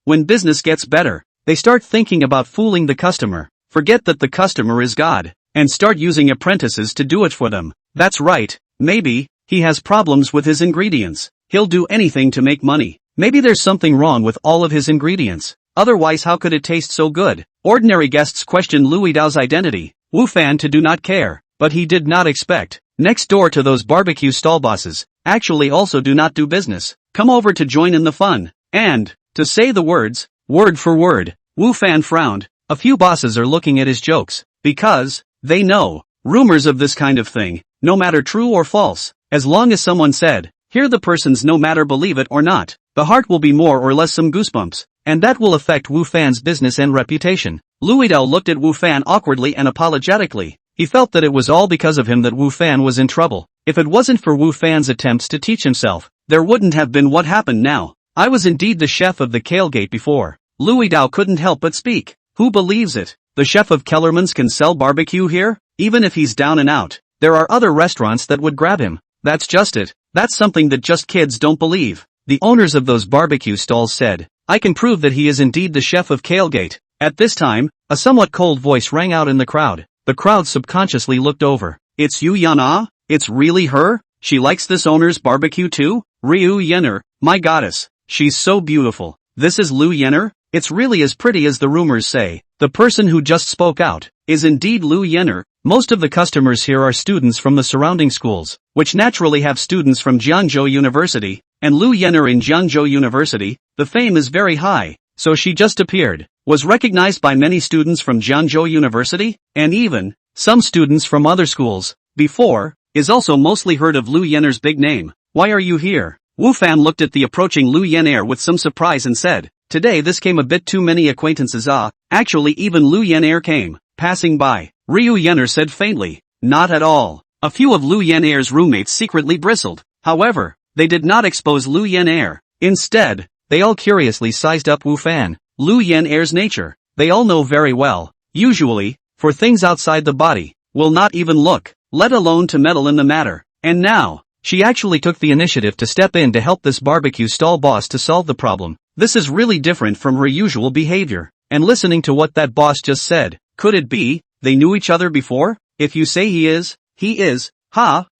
when business gets better, they start thinking about fooling the customer, forget that the customer is God, and start using apprentices to do it for them. That's right, maybe, he has problems with his ingredients. He'll do anything to make money. Maybe there's something wrong with all of his ingredients. Otherwise how could it taste so good? Ordinary guests questioned Louis Dao's identity. Wu Fan do not care, but he did not expect. Next door to those barbecue stall bosses, actually also do not do business. Come over to join in the fun. And, to say the words, word for word, Wu Fan frowned. A few bosses are looking at his jokes, because, they know, rumors of this kind of thing, no matter true or false, as long as someone said, hear the person's no matter believe it or not, the heart will be more or less some goosebumps, and that will affect Wu Fan's business and reputation. Louis Dao looked at Wu Fan awkwardly and apologetically. He felt that it was all because of him that Wu Fan was in trouble. If it wasn't for Wu Fan's attempts to teach himself, there wouldn't have been what happened now. I was indeed the chef of the Kale Gate before. Louis Dao couldn't help but speak. Who believes it? The chef of Kellerman's can sell barbecue here? Even if he's down and out, there are other restaurants that would grab him. That's just it. That's something that just kids don't believe. The owners of those barbecue stalls said, I can prove that he is indeed the chef of Kale Gate. At this time, a somewhat cold voice rang out in the crowd. The crowd subconsciously looked over. It's Yu Yana? It's really her? She likes this owner's barbecue too? Ryu Yenner, my goddess. She's so beautiful. This is Lu Yenner? It's really as pretty as the rumors say. The person who just spoke out is indeed Lu Yenner. Most of the customers here are students from the surrounding schools, which naturally have students from Jiangzhou University, and Lu Yenner in Jiangzhou University, the fame is very high, so she just appeared, was recognized by many students from Jiangzhou University, and even some students from other schools, before, is also mostly heard of Lu Yenner's big name. Why are you here? Wu Fan looked at the approaching Lu Yenner with some surprise and said, today this came a bit too many acquaintances. Actually even Lu Yenner came, passing by. Ryu Yenner said faintly, not at all. A few of Lu Yenner's roommates secretly bristled. However, they did not expose Lu Yenner. Instead, they all curiously sized up Wu Fan. Lu Yenner's nature, they all know very well. Usually, for things outside the body, will not even look, let alone to meddle in the matter. And now, she actually took the initiative to step in to help this barbecue stall boss to solve the problem. This is really different from her usual behavior. And listening to what that boss just said, could it be they knew each other before? If you say he is,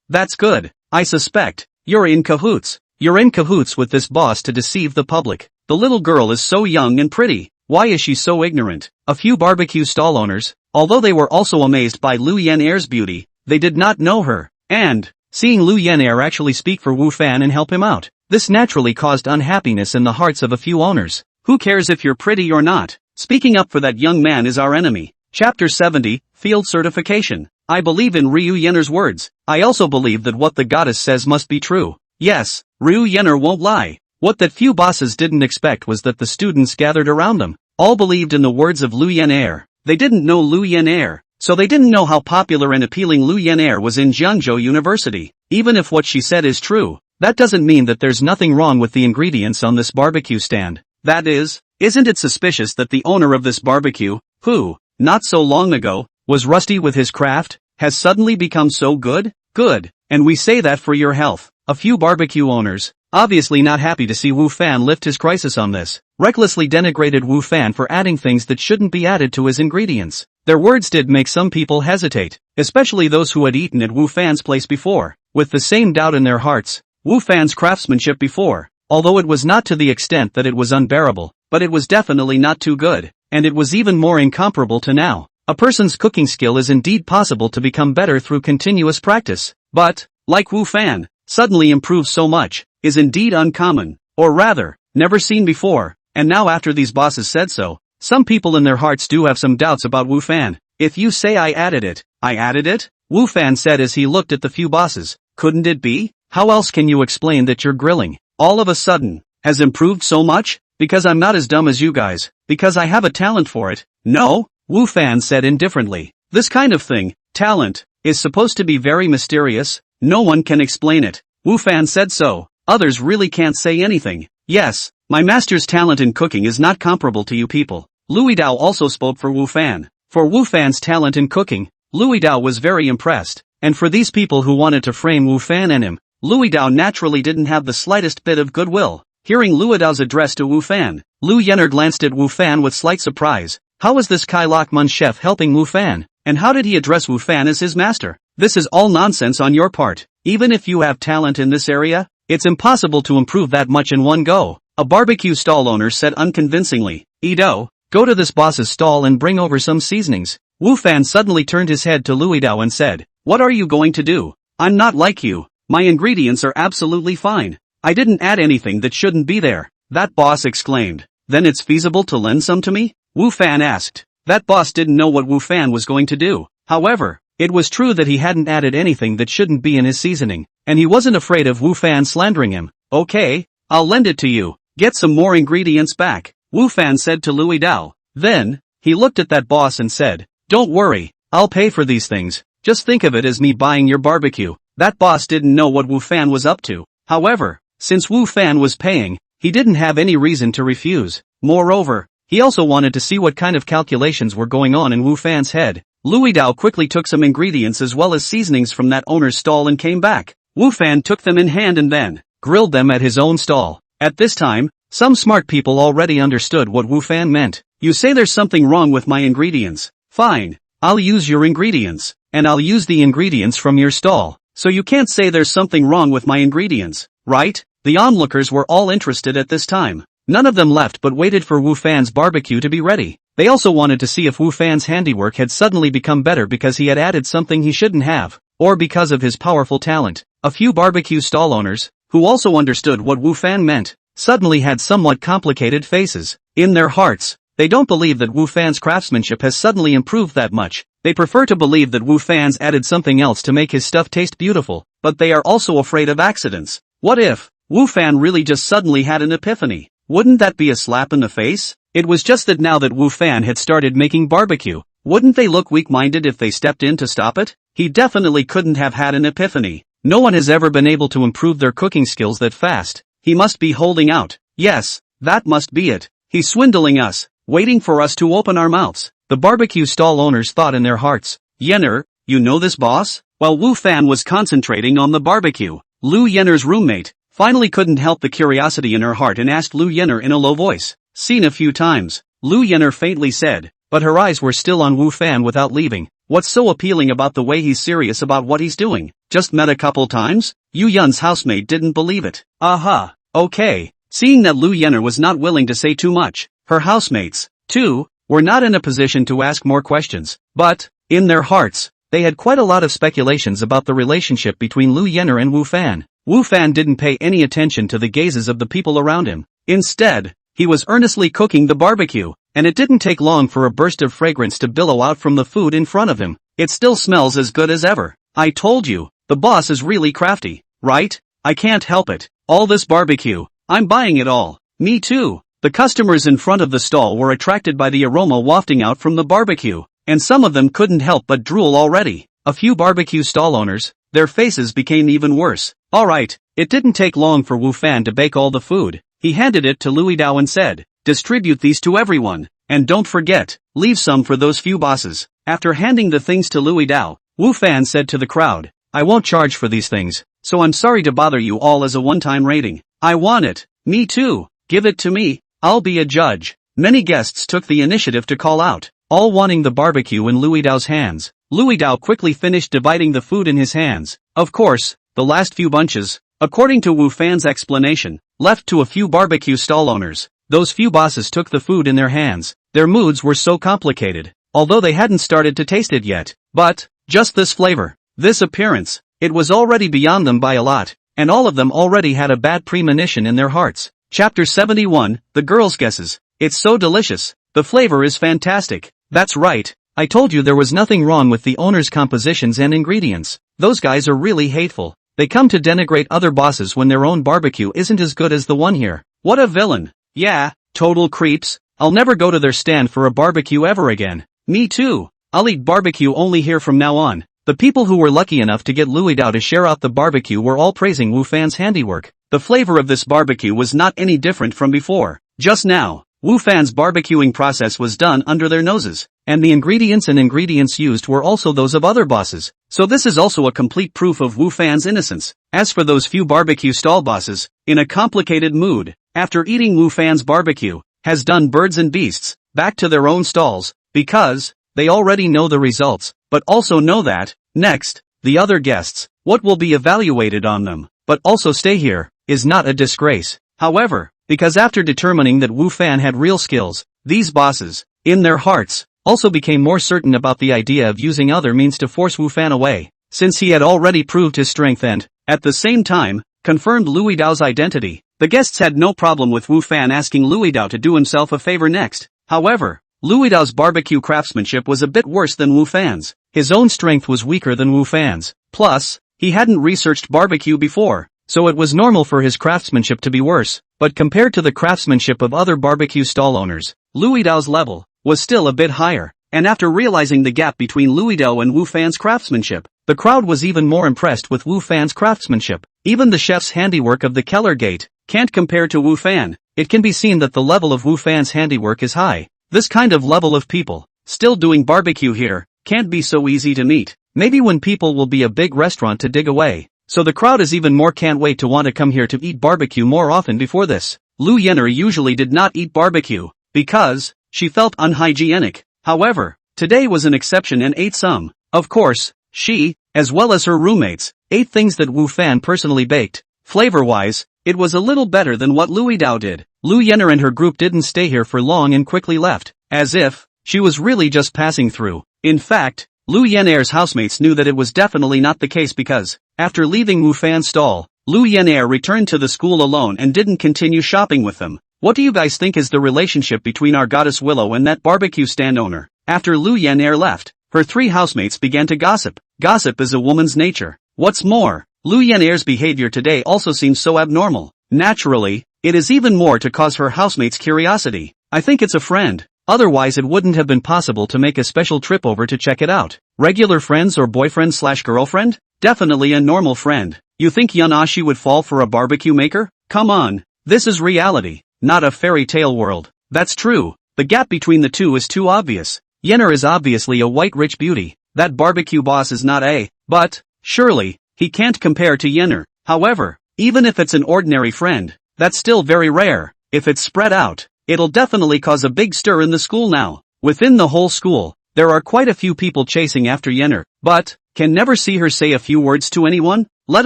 that's good. I suspect you're in cahoots. You're in cahoots with this boss to deceive the public. The little girl is so young and pretty. Why is she so ignorant? A few barbecue stall owners, although they were also amazed by Lu Yenner's beauty, they did not know her. And, seeing Lu Yenner actually speak for Wu Fan and help him out, this naturally caused unhappiness in the hearts of a few owners. Who cares if you're pretty or not? Speaking up for that young man is our enemy. Chapter 70, Field Certification. I believe in Ryu Yenner's words. I also believe that what the goddess says must be true. Yes, Ryu Yenner won't lie. What that few bosses didn't expect was that the students gathered around them all believed in the words of Lu Yenner. They didn't know Lu Yenner, so they didn't know how popular and appealing Lu Yenner was in Jiangzhou University. Even if what she said is true, that doesn't mean that there's nothing wrong with the ingredients on this barbecue stand. That is, isn't it suspicious that the owner of this barbecue, who, not so long ago, was rusty with his craft, has suddenly become so good? Good, and we say that for your health. A few barbecue owners, obviously not happy to see Wu Fan lift his crisis on this, recklessly denigrated Wu Fan for adding things that shouldn't be added to his ingredients. Their words did make some people hesitate, especially those who had eaten at Wu Fan's place before, with the same doubt in their hearts. Wu Fan's craftsmanship before, although it was not to the extent that it was unbearable, but it was definitely not too good, and it was even more incomparable to now. A person's cooking skill is indeed possible to become better through continuous practice, but, like Wu Fan, suddenly improve so much, is indeed uncommon, or rather, never seen before, and now after these bosses said so, some people in their hearts do have some doubts about Wu Fan. If you say I added it? Wu Fan said as he looked at the few bosses. Couldn't it be? How else can you explain that your grilling, all of a sudden, has improved so much? Because I'm not as dumb as you guys, because I have a talent for it. No, Wu Fan said indifferently. This kind of thing, talent, is supposed to be very mysterious. No one can explain it. Wu Fan said so. Others really can't say anything. Yes, my master's talent in cooking is not comparable to you people. Louis Dao also spoke for Wu Fan. For Wu Fan's talent in cooking, Louis Dao was very impressed. And for these people who wanted to frame Wu Fan and him, Louis Dao naturally didn't have the slightest bit of goodwill. Hearing Louis Dao's address to Wu Fan, Lu Yenner glanced at Wu Fan with slight surprise. How was this Kai Lok Mun chef helping Wu Fan? And how did he address Wu Fan as his master? This is all nonsense on your part. Even if you have talent in this area, it's impossible to improve that much in one go. A barbecue stall owner said unconvincingly. Ido, go to this boss's stall and bring over some seasonings. Wu Fan suddenly turned his head to Lu Yidao and said, what are you going to do? I'm not like you. My ingredients are absolutely fine. I didn't add anything that shouldn't be there. That boss exclaimed. Then it's feasible to lend some to me? Wu Fan asked. That boss didn't know what Wu Fan was going to do. However, it was true that he hadn't added anything that shouldn't be in his seasoning, and he wasn't afraid of Wu Fan slandering him. Okay, I'll lend it to you. Get some more ingredients back, Wu Fan said to Lu Yidao. Then, he looked at that boss and said, don't worry, I'll pay for these things. Just think of it as me buying your barbecue. That boss didn't know what Wu Fan was up to. However, since Wu Fan was paying, he didn't have any reason to refuse. Moreover, he also wanted to see what kind of calculations were going on in Wu Fan's head. Lu Yidao quickly took some ingredients as well as seasonings from that owner's stall and came back. Wu Fan took them in hand and then grilled them at his own stall. At this time, some smart people already understood what Wu Fan meant. You say there's something wrong with my ingredients. Fine, I'll use your ingredients, and I'll use the ingredients from your stall. So you can't say there's something wrong with my ingredients, right? The onlookers were all interested at this time. None of them left but waited for Wu Fan's barbecue to be ready. They also wanted to see if Wu Fan's handiwork had suddenly become better because he had added something he shouldn't have, or because of his powerful talent. A few barbecue stall owners, who also understood what Wu Fan meant, suddenly had somewhat complicated faces. In their hearts, they don't believe that Wu Fan's craftsmanship has suddenly improved that much. They prefer to believe that Wu Fan's added something else to make his stuff taste beautiful, but they are also afraid of accidents. What if Wu Fan really just suddenly had an epiphany? Wouldn't that be a slap in the face? It was just that now that Wu Fan had started making barbecue, wouldn't they look weak-minded if they stepped in to stop it? He definitely couldn't have had an epiphany. No one has ever been able to improve their cooking skills that fast. He must be holding out. Yes, that must be it. He's swindling us, waiting for us to open our mouths. The barbecue stall owners thought in their hearts. Yenner, you know this boss? While Wu Fan was concentrating on the barbecue, Lu Yenner's roommate finally couldn't help the curiosity in her heart and asked Lu Yenner in a low voice. Seen a few times, Lu Yenner faintly said, but her eyes were still on Wu Fan without leaving. What's so appealing about the way he's serious about what he's doing? Just met a couple times? Yu Yun's housemate didn't believe it. Aha, okay. Seeing that Lu Yenner was not willing to say too much, her housemates, too, were not in a position to ask more questions. But, in their hearts, they had quite a lot of speculations about the relationship between Lu Yenner and Wu Fan. Wu Fan didn't pay any attention to the gazes of the people around him. Instead, he was earnestly cooking the barbecue, and it didn't take long for a burst of fragrance to billow out from the food in front of him. It still smells as good as ever. I told you, the boss is really crafty, right? I can't help it. All this barbecue, I'm buying it all. Me too. The customers in front of the stall were attracted by the aroma wafting out from the barbecue, and some of them couldn't help but drool already. A few barbecue stall owners, their faces became even worse. Alright, it didn't take long for Wu Fan to bake all the food. He handed it to Lu Yidao and said, distribute these to everyone, and don't forget, leave some for those few bosses. After handing the things to Lu Yidao, Wu Fan said to the crowd, I won't charge for these things, so I'm sorry to bother you all as a one-time rating. I want it. Me too. Give it to me. I'll be a judge. Many guests took the initiative to call out, all wanting the barbecue in Lu Yidao's hands. Lu Yidao quickly finished dividing the food in his hands. Of course, the last few bunches, according to Wu Fan's explanation, left to a few barbecue stall owners. Those few bosses took the food in their hands. Their moods were so complicated, although they hadn't started to taste it yet. But, just this flavor, this appearance, it was already beyond them by a lot, and all of them already had a bad premonition in their hearts. Chapter 71, The Girl's Guesses. It's so delicious. The flavor is fantastic. That's right. I told you there was nothing wrong with the owner's compositions and ingredients. Those guys are really hateful. They come to denigrate other bosses when their own barbecue isn't as good as the one here. What a villain. Yeah, total creeps. I'll never go to their stand for a barbecue ever again. Me too. I'll eat barbecue only here from now on. The people who were lucky enough to get Lu Yidao to share out the barbecue were all praising Wu Fan's handiwork. The flavor of this barbecue was not any different from before. Just now, Wu Fan's barbecuing process was done under their noses, and the ingredients used were also those of other bosses. So this is also a complete proof of Wu Fan's innocence. As for those few barbecue stall bosses, in a complicated mood, after eating Wu Fan's barbecue, has done birds and beasts, back to their own stalls, because they already know the results, but also know that, next, the other guests, what will be evaluated on them, but also stay here, is not a disgrace. However, because after determining that Wu Fan had real skills, these bosses, in their hearts, also became more certain about the idea of using other means to force Wu Fan away, since he had already proved his strength and, at the same time, confirmed Louis Dao's identity. The guests had no problem with Wu Fan asking Louis Dao to do himself a favor next. However, Louis Dao's barbecue craftsmanship was a bit worse than Wu Fan's. His own strength was weaker than Wu Fan's. Plus, he hadn't researched barbecue before, so it was normal for his craftsmanship to be worse. But compared to the craftsmanship of other barbecue stall owners, Louis Dao's level was still a bit higher. And after realizing the gap between Louis Dao and Wu Fan's craftsmanship, the crowd was even more impressed with Wu Fan's craftsmanship. Even the chef's handiwork of the Keller Gate can't compare to Wu Fan. It can be seen that the level of Wu Fan's handiwork is high. This kind of level of people, still doing barbecue here, can't be so easy to meet. Maybe when people will be a big restaurant to dig away. So the crowd is even more can't wait to want to come here to eat barbecue more often before this. Lu Yenner usually did not eat barbecue, because she felt unhygienic. However, today was an exception and ate some. Of course, she, as well as her roommates, ate things that Wu Fan personally baked. Flavor-wise, it was a little better than what Louis Dao did. Lu Yenner and her group didn't stay here for long and quickly left, as if she was really just passing through. In fact, Lu Yenner's housemates knew that it was definitely not the case because, after leaving Wu Fan's stall, Lu Yenner returned to the school alone and didn't continue shopping with them. What do you guys think is the relationship between our goddess Willow and that barbecue stand owner? After Lu Yenner left, her three housemates began to gossip. Gossip is a woman's nature. What's more, Lu Yenner's behavior today also seems so abnormal. Naturally, it is even more to cause her housemates' curiosity. I think it's a friend. Otherwise it wouldn't have been possible to make a special trip over to check it out. Regular friends or boyfriend/girlfriend? Definitely a normal friend. You think Yunashi would fall for a barbecue maker? Come on. This is reality, not a fairy tale world. That's true. The gap between the two is too obvious. Yenner is obviously a white rich beauty. That barbecue boss is not a, but, surely, he can't compare to Yenner. However, even if it's an ordinary friend, that's still very rare. If it's spread out, it'll definitely cause a big stir in the school now. Within the whole school, there are quite a few people chasing after Yenner, but can never see her say a few words to anyone, let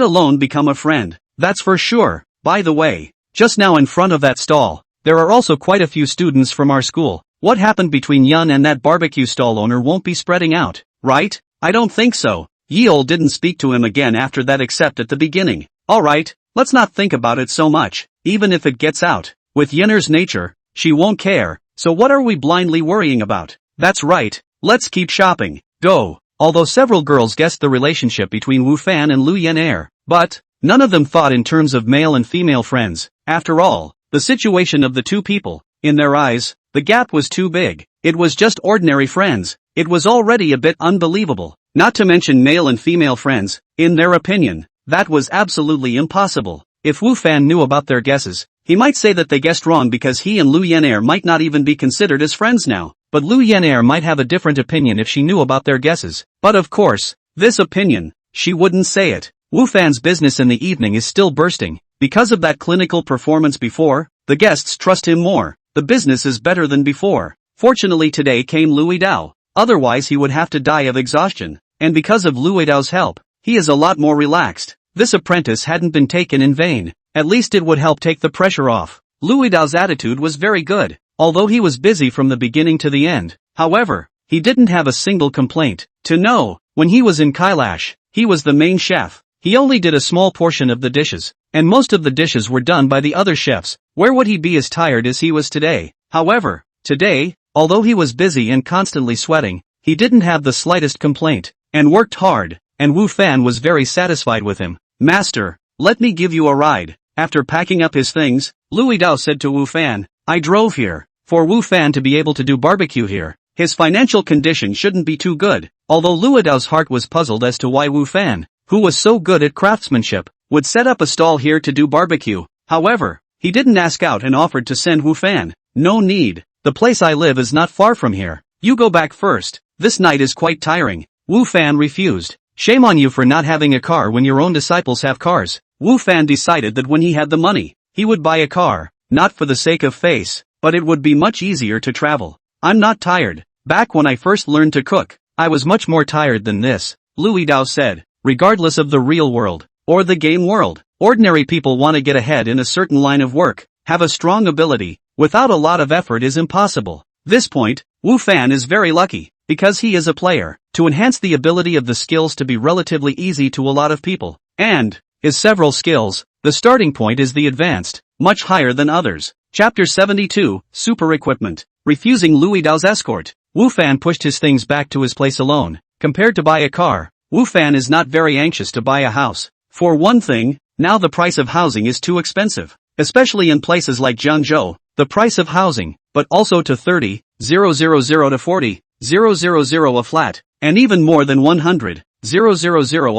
alone become a friend. That's for sure. By the way, just now in front of that stall, there are also quite a few students from our school. What happened between Yun and that barbecue stall owner won't be spreading out, right? I don't think so. Yeol didn't speak to him again after that except at the beginning. Alright, let's not think about it so much, even if it gets out. With Yenner's nature, she won't care, so what are we blindly worrying about? That's right, let's keep shopping. Go. Although several girls guessed the relationship between Wu Fan and Lu Yenner, but none of them thought in terms of male and female friends. After all, the situation of the two people, in their eyes, the gap was too big. It was just ordinary friends. It was already a bit unbelievable. Not to mention male and female friends, in their opinion, that was absolutely impossible. If Wu Fan knew about their guesses, he might say that they guessed wrong because he and Lu Yenner might not even be considered as friends now. But Lu Yenner might have a different opinion if she knew about their guesses. But of course, this opinion, she wouldn't say it. Wu Fan's business in the evening is still bursting. Because of that clinical performance before, the guests trust him more. The business is better than before. Fortunately today came Louis Dao. Otherwise he would have to die of exhaustion. And because of Louis Dao's help, he is a lot more relaxed. This apprentice hadn't been taken in vain. At least it would help take the pressure off. Louis Dao's attitude was very good. Although he was busy from the beginning to the end. However, he didn't have a single complaint. To know, when he was in Kailash, he was the main chef. He only did a small portion of the dishes, and most of the dishes were done by the other chefs. Where would he be as tired as he was today? However, today, although he was busy and constantly sweating, he didn't have the slightest complaint, and worked hard, and Wu Fan was very satisfied with him. Master, let me give you a ride. After packing up his things, Louis Dao said to Wu Fan, I drove here. For Wu Fan to be able to do barbecue here, his financial condition shouldn't be too good. Although Louis Dao's heart was puzzled as to why Wu Fan, who was so good at craftsmanship, would set up a stall here to do barbecue. However, he didn't ask out and offered to send Wu Fan. No need. The place I live is not far from here. You go back first. This night is quite tiring. Wu Fan refused. Shame on you for not having a car when your own disciples have cars. Wu Fan decided that when he had the money, he would buy a car, not for the sake of face, but it would be much easier to travel. I'm not tired. Back when I first learned to cook, I was much more tired than this, Louis Dao said. Regardless of the real world, or the game world, ordinary people want to get ahead in a certain line of work. have a strong ability, without a lot of effort is impossible. This point, Wu Fan is very lucky, because he is a player, to enhance the ability of the skills to be relatively easy to a lot of people. And, his several skills, the starting point is the advanced, much higher than others. Chapter 72, Super Equipment. Refusing Louis Dao's escort, Wu Fan pushed his things back to his place alone. Compared to buy a car, Wu Fan is not very anxious to buy a house. For one thing, now the price of housing is too expensive. Especially in places like Jiangzhou, the price of housing, but also to 30,000 to 40,000 a flat, and even more than 100,000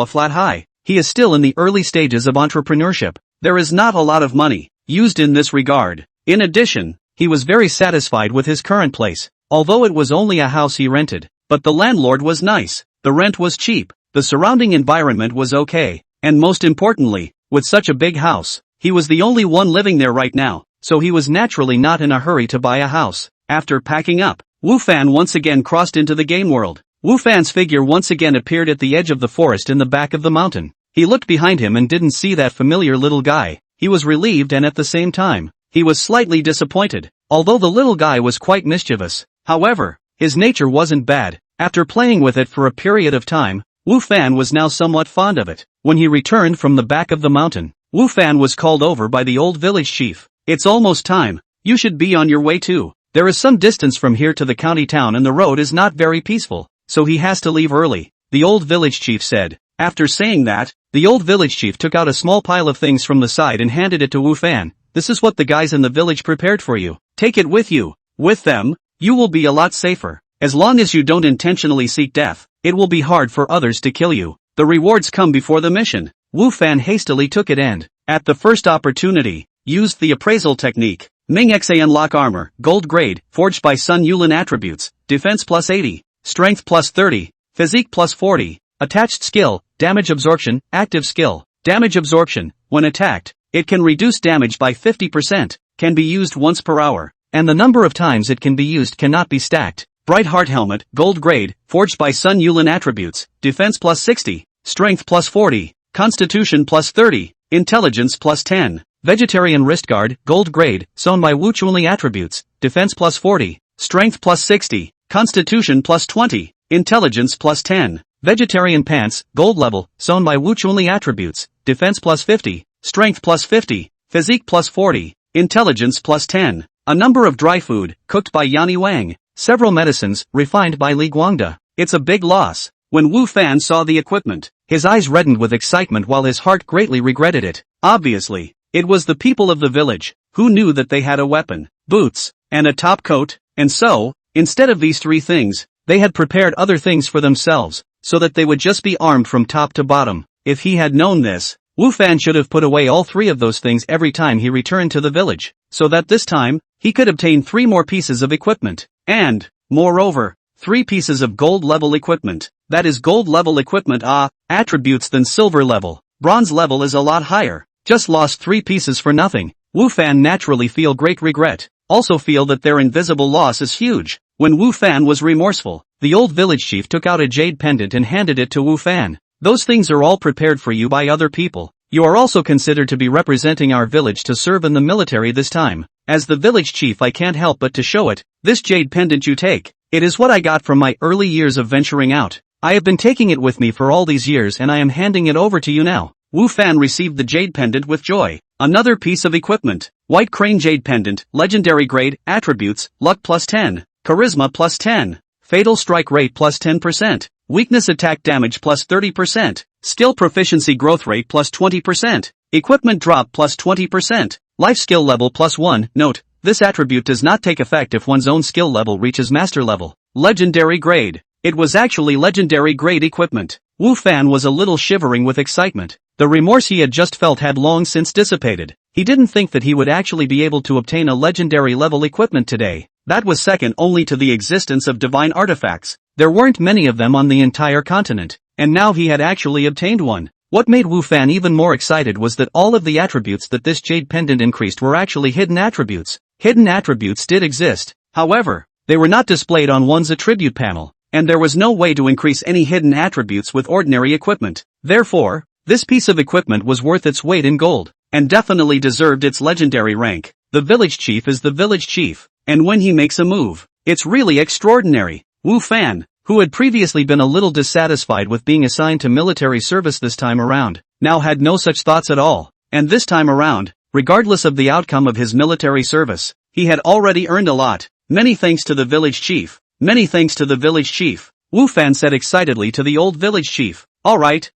a flat high. He is still in the early stages of entrepreneurship. There is not a lot of money used in this regard. In addition, he was very satisfied with his current place, although it was only a house he rented, but the landlord was nice, the rent was cheap, the surrounding environment was okay, and most importantly, with such a big house, he was the only one living there right now, so he was naturally not in a hurry to buy a house. After packing up, Wu Fan once again crossed into the game world. Wu Fan's figure once again appeared at the edge of the forest in the back of the mountain. He looked behind him and didn't see that familiar little guy. He was relieved and at the same time, he was slightly disappointed, although the little guy was quite mischievous. However, his nature wasn't bad. After playing with it for a period of time, Wu Fan was now somewhat fond of it. When he returned from the back of the mountain, Wu Fan was called over by the old village chief. It's almost time. You should be on your way too. There is some distance from here to the county town and the road is not very peaceful, so he has to leave early, the old village chief said. After saying that, the old village chief took out a small pile of things from the side and handed it to Wu Fan. This is what the guys in the village prepared for you. Take it with you. With them, you will be a lot safer. As long as you don't intentionally seek death, it will be hard for others to kill you. The rewards come before the mission. Wu Fan hastily took it and, at the first opportunity, used the appraisal technique. Ming Xa unlock armor, gold grade, forged by Sun Yulin attributes, defense plus 80, strength plus 30, physique plus 40, attached skill, damage absorption, active skill, damage absorption. When attacked, it can reduce damage by 50%, can be used once per hour, and the number of times it can be used cannot be stacked. Bright Heart Helmet, gold grade, forged by Sun Yulin attributes, defense plus 60, strength plus 40, constitution plus 30, intelligence plus 10. Vegetarian Wrist Guard, gold grade, sewn by Wu Chunli attributes, defense plus 40, strength plus 60, constitution plus 20, intelligence plus 10. Vegetarian Pants, gold level, sewn by Wu Chunli attributes, defense plus 50, strength plus 50, physique plus 40, intelligence plus 10. A number of dry food, cooked by Yanni Wang. Several medicines, refined by Li Guangda. It's a big loss. When Wu Fan saw the equipment, his eyes reddened with excitement while his heart greatly regretted it. Obviously, it was the people of the village, who knew that they had a weapon, boots, and a top coat, and so, instead of these three things, they had prepared other things for themselves, so that they would just be armed from top to bottom. If he had known this, Wu Fan should have put away all three of those things every time he returned to the village, so that this time, he could obtain 3 more pieces of equipment, and, moreover, 3 pieces of gold level equipment. That is gold level equipment attributes than silver level. Bronze level is a lot higher. Just lost 3 pieces for nothing. Wu Fan naturally feel great regret. Also feel that their invisible loss is huge. When Wu Fan was remorseful, the old village chief took out a jade pendant and handed it to Wu Fan. Those things are all prepared for you by other people. You are also considered to be representing our village to serve in the military this time. As the village chief, I can't help but to show it. This jade pendant you take. It is what I got from my early years of venturing out. I have been taking it with me for all these years and I am handing it over to you now. Wu Fan received the jade pendant with joy. Another piece of equipment. White crane jade pendant, legendary grade, attributes, luck plus 10, charisma plus 10, fatal strike rate plus 10%, weakness attack damage plus 30%, skill proficiency growth rate plus 20%, equipment drop plus 20%, life skill level plus 1. Note, this attribute does not take effect if one's own skill level reaches master level. Legendary grade. It was actually legendary grade equipment. Wu Fan was a little shivering with excitement. The remorse he had just felt had long since dissipated. He didn't think that he would actually be able to obtain a legendary level equipment today. That was second only to the existence of divine artifacts. There weren't many of them on the entire continent, and now he had actually obtained one. What made Wu Fan even more excited was that all of the attributes that this jade pendant increased were actually hidden attributes. Hidden attributes did exist. However, they were not displayed on one's attribute panel, and there was no way to increase any hidden attributes with ordinary equipment. Therefore, this piece of equipment was worth its weight in gold, and definitely deserved its legendary rank. The village chief is the village chief, and when he makes a move, it's really extraordinary. Wu Fan, who had previously been a little dissatisfied with being assigned to military service this time around, now had no such thoughts at all, and this time around, regardless of the outcome of his military service, he had already earned a lot. Many thanks to the village chief. Many thanks to the village chief. Wu Fan said excitedly to the old village chief. Alright,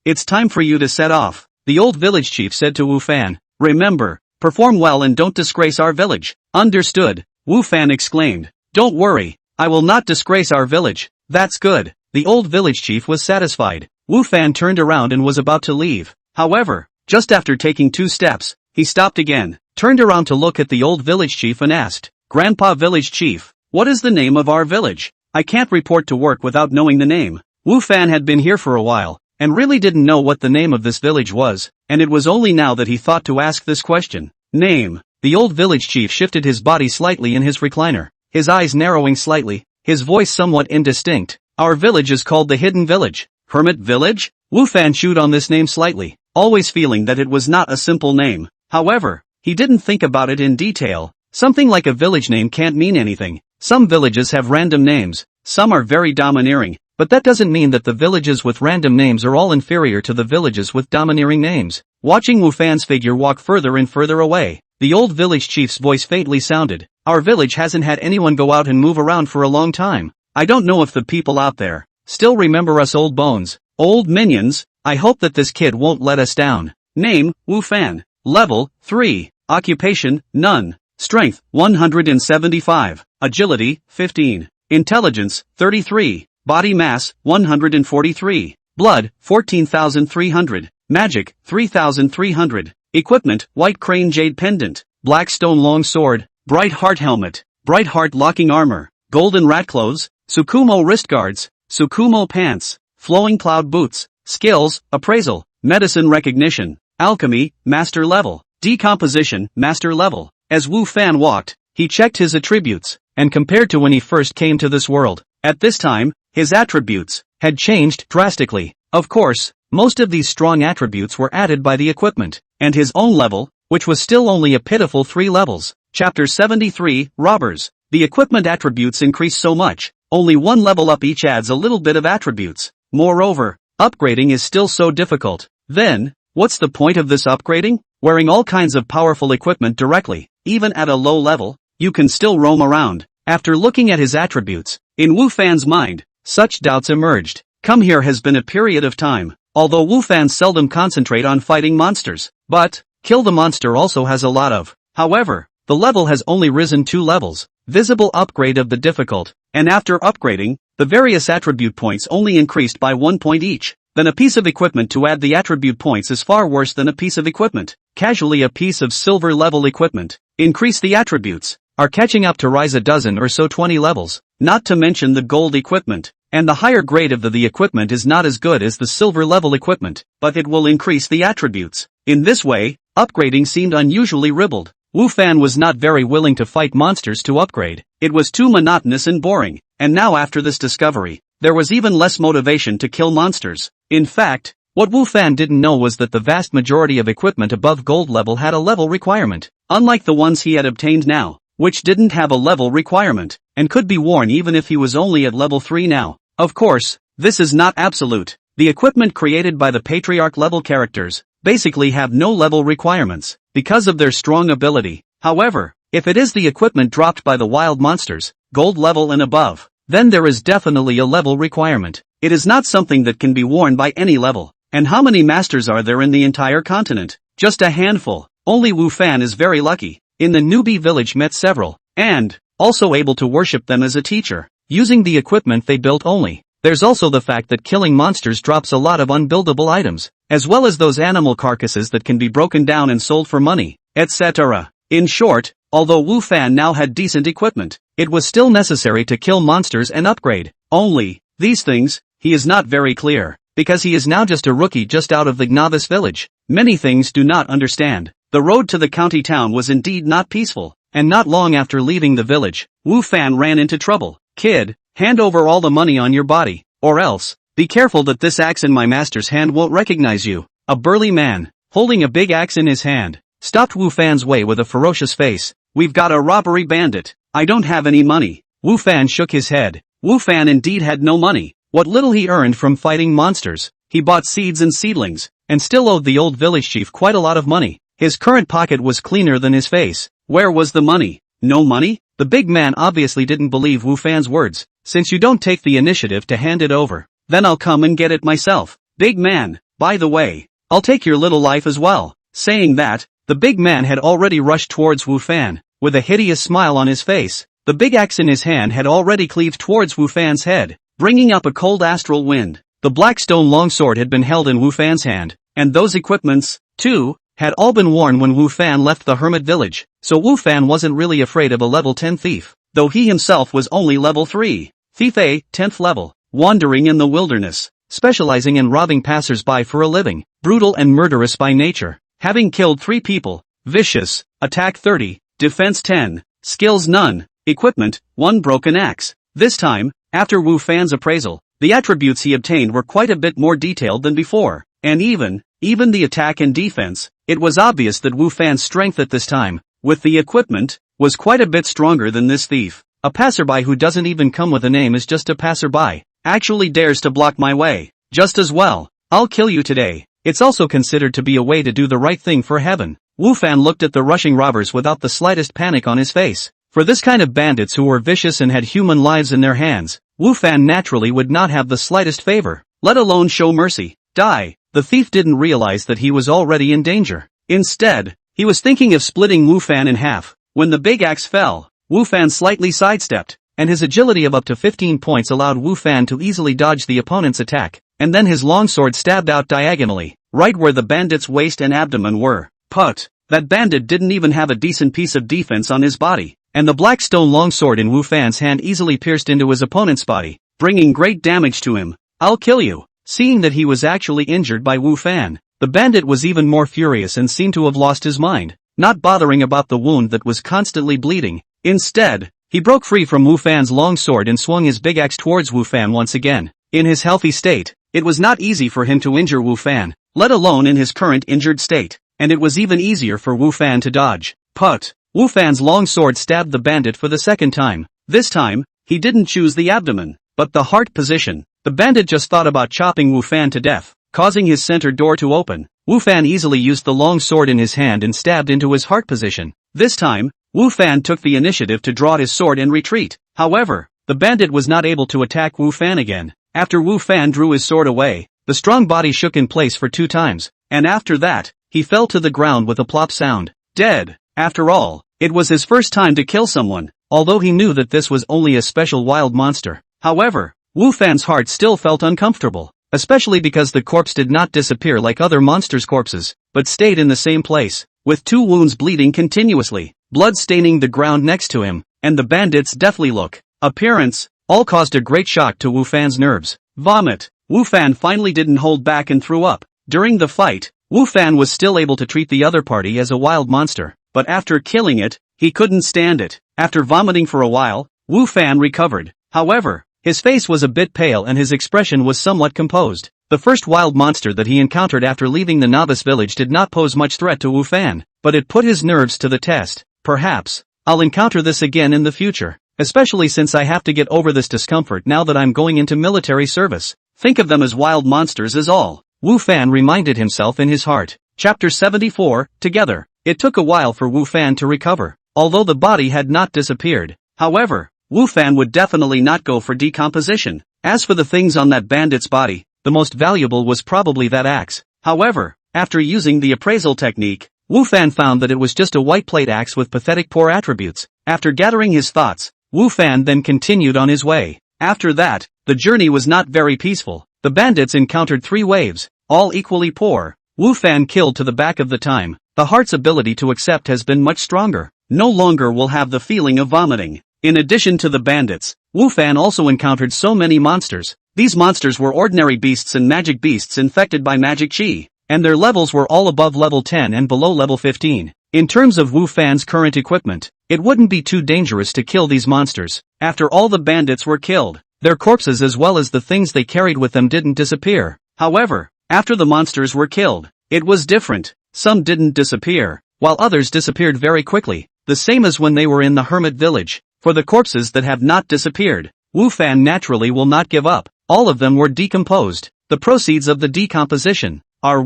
it's time for you to set off. The old village chief said to Wu Fan. Remember, perform well and don't disgrace our village. Understood, Wu Fan exclaimed. Don't worry, I will not disgrace our village. That's good. The old village chief was satisfied. Wu Fan turned around and was about to leave. However, just after taking 2 steps, he stopped again, turned around to look at the old village chief and asked, Grandpa Village Chief, what is the name of our village? I can't report to work without knowing the name. Wu Fan had been here for a while, and really didn't know what the name of this village was, and it was only now that he thought to ask this question. Name. The old village chief shifted his body slightly in his recliner, his eyes narrowing slightly, his voice somewhat indistinct. Our village is called the Hidden Village. Hermit Village? Wu Fan chewed on this name slightly, always feeling that it was not a simple name. However, he didn't think about it in detail. Something like a village name can't mean anything. Some villages have random names, some are very domineering, but that doesn't mean that the villages with random names are all inferior to the villages with domineering names. Watching Wu Fan's figure walk further and further away, the old village chief's voice faintly sounded. Our village hasn't had anyone go out and move around for a long time. I don't know if the people out there still remember us old bones, old minions. I hope that this kid won't let us down. Name, Wu Fan. Level, 3. Occupation, none. Strength, 175. Agility, 15. Intelligence, 33. Body mass, 143. Blood, 14,300. Magic, 3,300. Equipment, white crane jade pendant, black stone long sword, bright heart helmet, bright heart locking armor, golden rat clothes, Tsukumo wrist guards, Tsukumo pants, flowing cloud boots. Skills, appraisal, medicine recognition, alchemy, master level, decomposition, master level. As Wu Fan walked, he checked his attributes, and compared to when he first came to this world, at this time, his attributes had changed drastically. Of course, most of these strong attributes were added by the equipment, and his own level, which was still only a pitiful 3 levels. Chapter 73, Robbers. The equipment attributes increase so much, only 1 level up each adds a little bit of attributes. Moreover, upgrading is still so difficult. Then, what's the point of this upgrading? Wearing all kinds of powerful equipment directly, even at a low level, you can still roam around. After looking at his attributes, in Wu Fan's mind, such doubts emerged. Come here has been a period of time, although Wu Fan seldom concentrate on fighting monsters, but, kill the monster also has a lot of. However, the level has only risen 2 levels, visible upgrade of the difficult, and after upgrading, the various attribute points only increased by 1 point each. Then a piece of equipment to add the attribute points is far worse than a piece of equipment. Casually a piece of silver level equipment. Increase the attributes. Are catching up to rise a dozen or so 20 levels. Not to mention the gold equipment. And the higher grade of the equipment is not as good as the silver level equipment, but it will increase the attributes. In this way, upgrading seemed unusually ribald. Wu Fan was not very willing to fight monsters to upgrade. It was too monotonous and boring. And now after this discovery, there was even less motivation to kill monsters. In fact, what Wu Fan didn't know was that the vast majority of equipment above gold level had a level requirement, unlike the ones he had obtained now, which didn't have a level requirement, and could be worn even if he was only at level 3 now. Of course, this is not absolute. The equipment created by the Patriarch level characters basically have no level requirements, because of their strong ability. However, if it is the equipment dropped by the wild monsters, gold level and above, then there is definitely a level requirement. It is not something that can be worn by any level. And how many masters are there in the entire continent? Just a handful. Only Wu Fan is very lucky. In the newbie village met several, and also able to worship them as a teacher, using the equipment they built only. There's also the fact that killing monsters drops a lot of unbuildable items, as well as those animal carcasses that can be broken down and sold for money, etc. In short, although Wu Fan now had decent equipment, it was still necessary to kill monsters and upgrade. Only, these things, he is not very clear, because he is now just a rookie just out of the novice village. Many things do not understand. The road to the county town was indeed not peaceful, and not long after leaving the village, Wu Fan ran into trouble. Kid, hand over all the money on your body, or else, be careful that this axe in my master's hand won't recognize you. A burly man, holding a big axe in his hand, stopped Wu Fan's way with a ferocious face. "We've got a robbery bandit. I don't have any money." Wu Fan shook his head. Wu Fan indeed had no money. What little he earned from fighting monsters, he bought seeds and seedlings, and still owed the old village chief quite a lot of money. His current pocket was cleaner than his face. Where was the money? No money? The big man obviously didn't believe Wu Fan's words. "Since you don't take the initiative to hand it over, then I'll come and get it myself." "Big man, by the way, I'll take your little life as well." Saying that, the big man had already rushed towards Wu Fan. With a hideous smile on his face, the big axe in his hand had already cleaved towards Wu Fan's head, bringing up a cold astral wind. The black stone longsword had been held in Wu Fan's hand, and those equipments, too, had all been worn when Wu Fan left the hermit village, so Wu Fan wasn't really afraid of a level 10 thief, though he himself was only level 3. Thief A, 10th level, wandering in the wilderness, specializing in robbing passers-by for a living, brutal and murderous by nature, having killed 3 people, vicious, attack 30, defense 10, skills none, equipment, 1 broken axe. This time, after Wu Fan's appraisal, the attributes he obtained were quite a bit more detailed than before, and even the attack and defense, it was obvious that Wu Fan's strength at this time, with the equipment, was quite a bit stronger than this thief. A passerby who doesn't even come with a name is just a passerby, actually dares to block my way. Just as well, I'll kill you today. It's also considered to be a way to do the right thing for heaven. Wu Fan looked at the rushing robbers without the slightest panic on his face. For this kind of bandits who were vicious and had human lives in their hands, Wu Fan naturally would not have the slightest favor, let alone show mercy. Die. The thief didn't realize that he was already in danger. Instead, he was thinking of splitting Wu Fan in half. When the big axe fell, Wu Fan slightly sidestepped, and his agility of up to 15 points allowed Wu Fan to easily dodge the opponent's attack, and then his longsword stabbed out diagonally, right where the bandit's waist and abdomen were. Put. That bandit didn't even have a decent piece of defense on his body, and the black stone longsword in Wu Fan's hand easily pierced into his opponent's body, bringing great damage to him. "I'll kill you." Seeing that he was actually injured by Wu Fan, the bandit was even more furious and seemed to have lost his mind, not bothering about the wound that was constantly bleeding. Instead, he broke free from Wu Fan's long sword and swung his big axe towards Wu Fan once again. In his healthy state, it was not easy for him to injure Wu Fan, let alone in his current injured state, and it was even easier for Wu Fan to dodge. Put. Wu Fan's long sword stabbed the bandit for the second time. This time, he didn't choose the abdomen, but the heart position. The bandit just thought about chopping Wu Fan to death, causing his center door to open. Wu Fan easily used the long sword in his hand and stabbed into his heart position. This time, Wu Fan took the initiative to draw his sword and retreat. However, the bandit was not able to attack Wu Fan again. After Wu Fan drew his sword away, the strong body shook in place for 2 times, and after that, he fell to the ground with a plop sound. Dead. After all, it was his first time to kill someone, although he knew that this was only a special wild monster. However, Wu Fan's heart still felt uncomfortable, especially because the corpse did not disappear like other monsters' corpses, but stayed in the same place, with 2 wounds bleeding continuously, blood staining the ground next to him, and the bandit's deathly look. Appearance, all caused a great shock to Wu Fan's nerves. Vomit. Wu Fan finally didn't hold back and threw up. During the fight, Wu Fan was still able to treat the other party as a wild monster, but after killing it, he couldn't stand it. After vomiting for a while, Wu Fan recovered. However, his face was a bit pale and his expression was somewhat composed. The first wild monster that he encountered after leaving the novice village did not pose much threat to Wu Fan, but it put his nerves to the test. Perhaps I'll encounter this again in the future, especially since I have to get over this discomfort now that I'm going into military service. Think of them as wild monsters is all, Wu Fan reminded himself in his heart. Chapter 74, Together. It took a while for Wu Fan to recover, although the body had not disappeared. However, Wu Fan would definitely not go for decomposition. As for the things on that bandit's body, the most valuable was probably that axe. However, after using the appraisal technique, Wu Fan found that it was just a white plate axe with pathetic poor attributes. After gathering his thoughts, Wu Fan then continued on his way. After that, the journey was not very peaceful. The bandits encountered 3 waves, all equally poor. Wu Fan killed to the back of the time. The heart's ability to accept has been much stronger. No longer will have the feeling of vomiting. In addition to the bandits, Wu Fan also encountered so many monsters. These monsters were ordinary beasts and magic beasts infected by magic chi, and their levels were all above level 10 and below level 15. In terms of Wu Fan's current equipment, it wouldn't be too dangerous to kill these monsters. After all the bandits were killed, their corpses as well as the things they carried with them didn't disappear. However, after the monsters were killed, it was different. Some didn't disappear, while others disappeared very quickly, the same as when they were in the hermit village. For the corpses that have not disappeared, Wu Fan naturally will not give up. All of them were decomposed. The proceeds of the decomposition are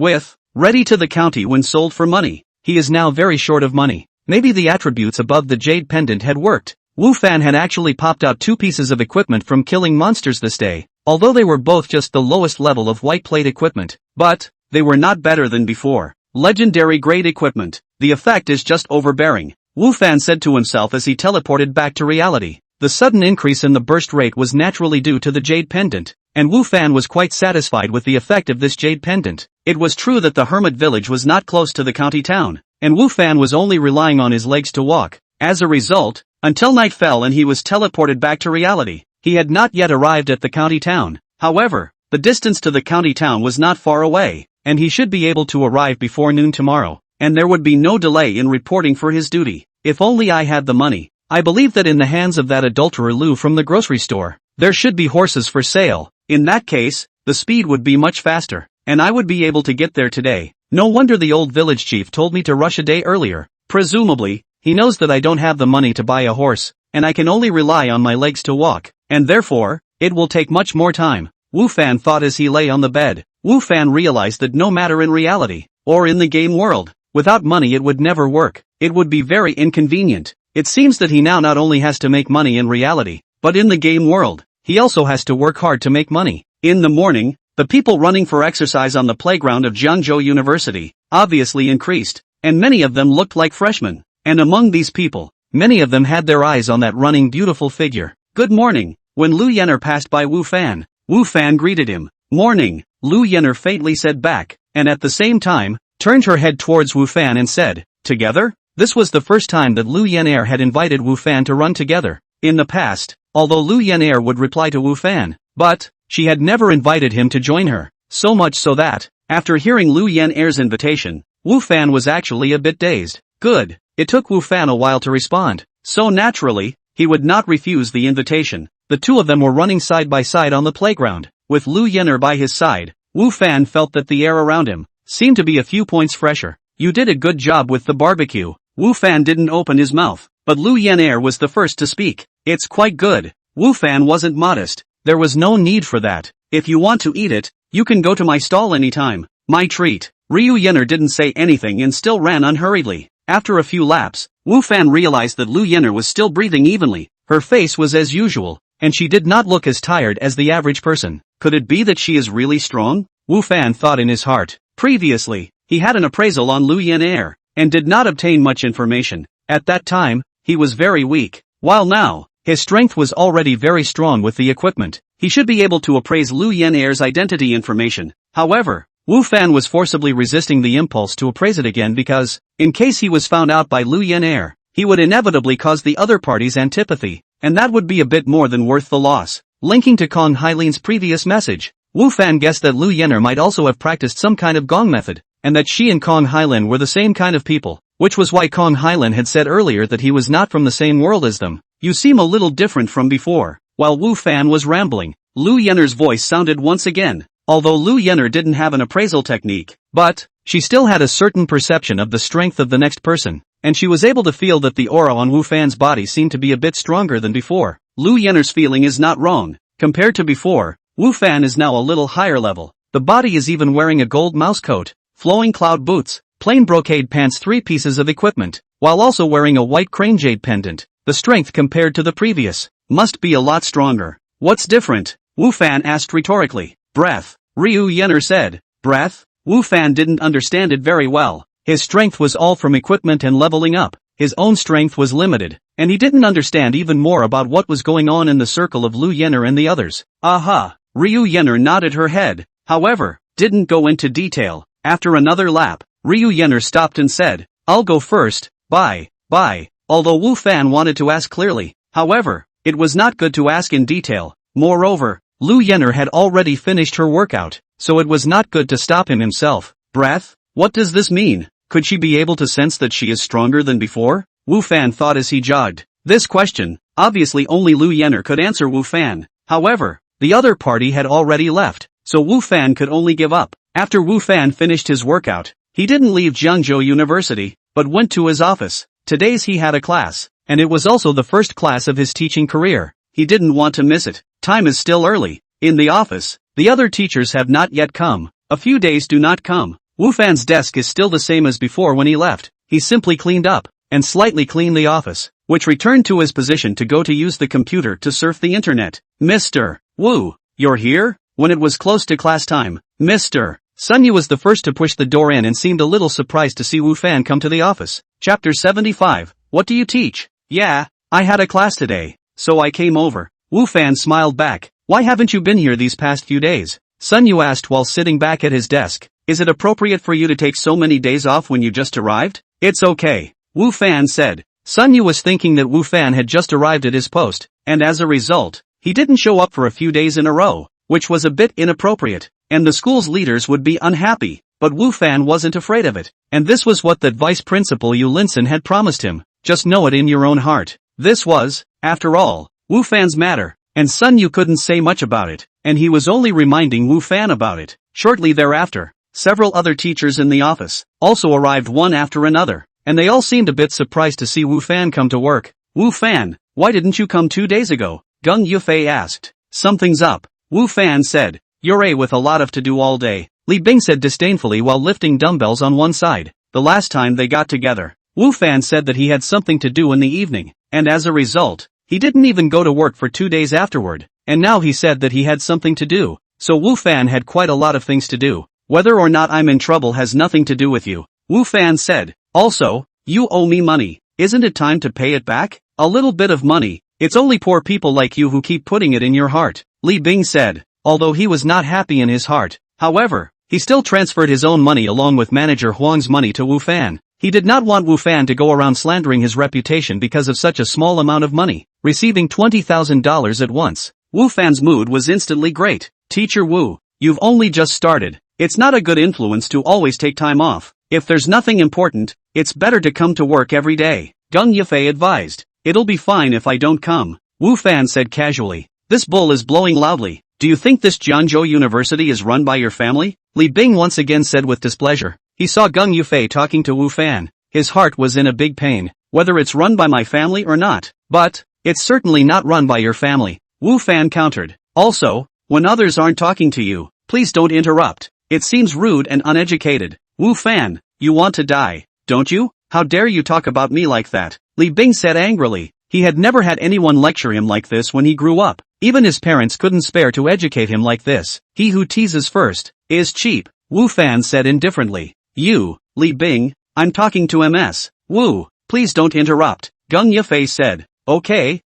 ready to the county when sold for money. He is now very short of money. Maybe the attributes above the jade pendant had worked. Wu Fan had actually popped out 2 pieces of equipment from killing monsters this day, although they were both just the lowest level of white plate equipment. But they were not better than before. Legendary grade equipment. The effect is just overbearing, Wu Fan said to himself as he teleported back to reality. The sudden increase in the burst rate was naturally due to the jade pendant, and Wu Fan was quite satisfied with the effect of this jade pendant. It was true that the hermit village was not close to the county town, and Wu Fan was only relying on his legs to walk. As a result, until night fell and he was teleported back to reality, he had not yet arrived at the county town. However, the distance to the county town was not far away, and he should be able to arrive before noon tomorrow, and there would be no delay in reporting for his duty. If only I had the money. I believe that in the hands of that adulterer Lu from the grocery store, there should be horses for sale. In that case, the speed would be much faster, and I would be able to get there today. No wonder the old village chief told me to rush a day earlier. Presumably, he knows that I don't have the money to buy a horse, and I can only rely on my legs to walk, and therefore, it will take much more time. Wu Fan thought as he lay on the bed. Wu Fan realized that no matter in reality, or in the game world, without money it would never work. It would be very inconvenient. It seems that he now not only has to make money in reality, but in the game world, he also has to work hard to make money. In the morning, the people running for exercise on the playground of Jiangzhou University obviously increased, and many of them looked like freshmen. And among these people, many of them had their eyes on that running beautiful figure. Good morning. When Lu Yener passed by Wu Fan greeted him. Morning, Lu Yener faintly said back, and at the same time, turned her head towards Wu Fan and said, together? This was the first time that Lu Yener had invited Wu Fan to run together. In the past, although Lu Yener would reply to Wu Fan, but she had never invited him to join her, so much so that, after hearing Lu Yener's invitation, Wu Fan was actually a bit dazed. Good. It took Wu Fan a while to respond, so naturally, he would not refuse the invitation. The two of them were running side by side on the playground, with Lu Yener by his side. Wu Fan felt that the air around him seemed to be a few points fresher. You did a good job with the barbecue. Wu Fan didn't open his mouth, but Lu Yener was the first to speak. It's quite good. Wu Fan wasn't modest. There was no need for that. If you want to eat it, you can go to my stall anytime. My treat. Ryu Yener didn't say anything and still ran unhurriedly. After a few laps, Wu Fan realized that Lu Yener was still breathing evenly. Her face was as usual, and she did not look as tired as the average person. Could it be that she is really strong? Wu Fan thought in his heart. Previously, he had an appraisal on Lu Yener, and did not obtain much information. At that time, he was very weak, while now, his strength was already very strong with the equipment. He should be able to appraise Lu Yener's identity information. However, Wu Fan was forcibly resisting the impulse to appraise it again because, in case he was found out by Lu Yener, he would inevitably cause the other party's antipathy, and that would be a bit more than worth the loss. Linking to Kong Hailin's previous message, Wu Fan guessed that Lu Yener might also have practiced some kind of gong method, and that she and Kong Hailin were the same kind of people, which was why Kong Hailin had said earlier that he was not from the same world as them. You seem a little different from before. While Wu Fan was rambling, Lu Yener's voice sounded once again. Although Lu Yener didn't have an appraisal technique, but she still had a certain perception of the strength of the next person, and she was able to feel that the aura on Wu Fan's body seemed to be a bit stronger than before. Lu Yener's feeling is not wrong. Compared to before, Wu Fan is now a little higher level. The body is even wearing a gold mouse coat, flowing cloud boots, plain brocade pants, 3 pieces of equipment, while also wearing a white crane jade pendant. The strength compared to the previous must be a lot stronger. What's different? Wu Fan asked rhetorically. Breath. Ryu Yener said. Breath? Wu Fan didn't understand it very well. His strength was all from equipment and leveling up. His own strength was limited, and he didn't understand even more about what was going on in the circle of Lu Yener and the others. Aha! Ryu Yener nodded her head, however, didn't go into detail. After another lap, Ryu Yener stopped and said, I'll go first, bye. Although Wu Fan wanted to ask clearly, however, it was not good to ask in detail. Moreover, Lu Yener had already finished her workout, so it was not good to stop him himself. Breath? What does this mean? Could she be able to sense that she is stronger than before? Wu Fan thought as he jogged. This question, obviously only Lu Yener could answer Wu Fan. However, the other party had already left, so Wu Fan could only give up. After Wu Fan finished his workout, he didn't leave Jiangzhou University, but but went to his office. Today's he had a class, and it was also the first class of his teaching career. He didn't want to miss it. Time is still early. In the office, the other teachers have not yet come. A few days do not come. Wu Fan's desk is still the same as before when he left. He simply cleaned up, and slightly cleaned the office, which returned to his position to go to use the computer to surf the internet. Mr. Wu, you're here? When it was close to class time, Mr. Sun Yu was the first to push the door in and seemed a little surprised to see Wu Fan come to the office. Chapter 75. What do you teach? Yeah, I had a class today, so I came over. Wu Fan smiled back. Why haven't you been here these past few days? Sun Yu asked while sitting back at his desk. Is it appropriate for you to take so many days off when you just arrived? It's okay, Wu Fan said. Sun Yu was thinking that Wu Fan had just arrived at his post, and as a result, he didn't show up for a few days in a row, which was a bit inappropriate, and the school's leaders would be unhappy, but Wu Fan wasn't afraid of it, and this was what that vice principal Yu Linson had promised him. Just know it in your own heart. This was, after all, Wu Fan's matter, and Sun Yu couldn't say much about it, and he was only reminding Wu Fan about it. Shortly thereafter, several other teachers in the office also arrived one after another, and they all seemed a bit surprised to see Wu Fan come to work. Wu Fan, why didn't you come 2 days ago? Gung Yufei asked. Something's up, Wu Fan said. You're with a lot of to do all day, Li Bing said disdainfully while lifting dumbbells on one side. The last time they got together, Wu Fan said that he had something to do in the evening, and as a result, he didn't even go to work for 2 days afterward, and now he said that he had something to do, so Wu Fan had quite a lot of things to do. Whether or not I'm in trouble has nothing to do with you, Wu Fan said. Also, you owe me money, isn't it time to pay it back? A little bit of money, it's only poor people like you who keep putting it in your heart, Li Bing said, although he was not happy in his heart. However, he still transferred his own money along with manager Huang's money to Wu Fan. He did not want Wu Fan to go around slandering his reputation because of such a small amount of money. Receiving $20,000 at once, Wu Fan's mood was instantly great. Teacher Wu, you've only just started. It's not a good influence to always take time off. If there's nothing important, it's better to come to work every day, Gung Yufei advised. It'll be fine if I don't come, Wu Fan said casually. This bull is blowing loudly. Do you think this Jiangzhou University is run by your family? Li Bing once again said with displeasure. He saw Gung Yufei talking to Wu Fan. His heart was in a big pain. Whether it's run by my family or not. But, it's certainly not run by your family, Wu Fan countered. Also, when others aren't talking to you, please don't interrupt. It seems rude and uneducated. Wu Fan, you want to die, don't you? How dare you talk about me like that? Li Bing said angrily. He had never had anyone lecture him like this when he grew up. Even his parents couldn't spare to educate him like this. He who teases first is cheap, Wu Fan said indifferently. You, Li Bing, I'm talking to MS. Wu, please don't interrupt, Gung Yufei said. Okay,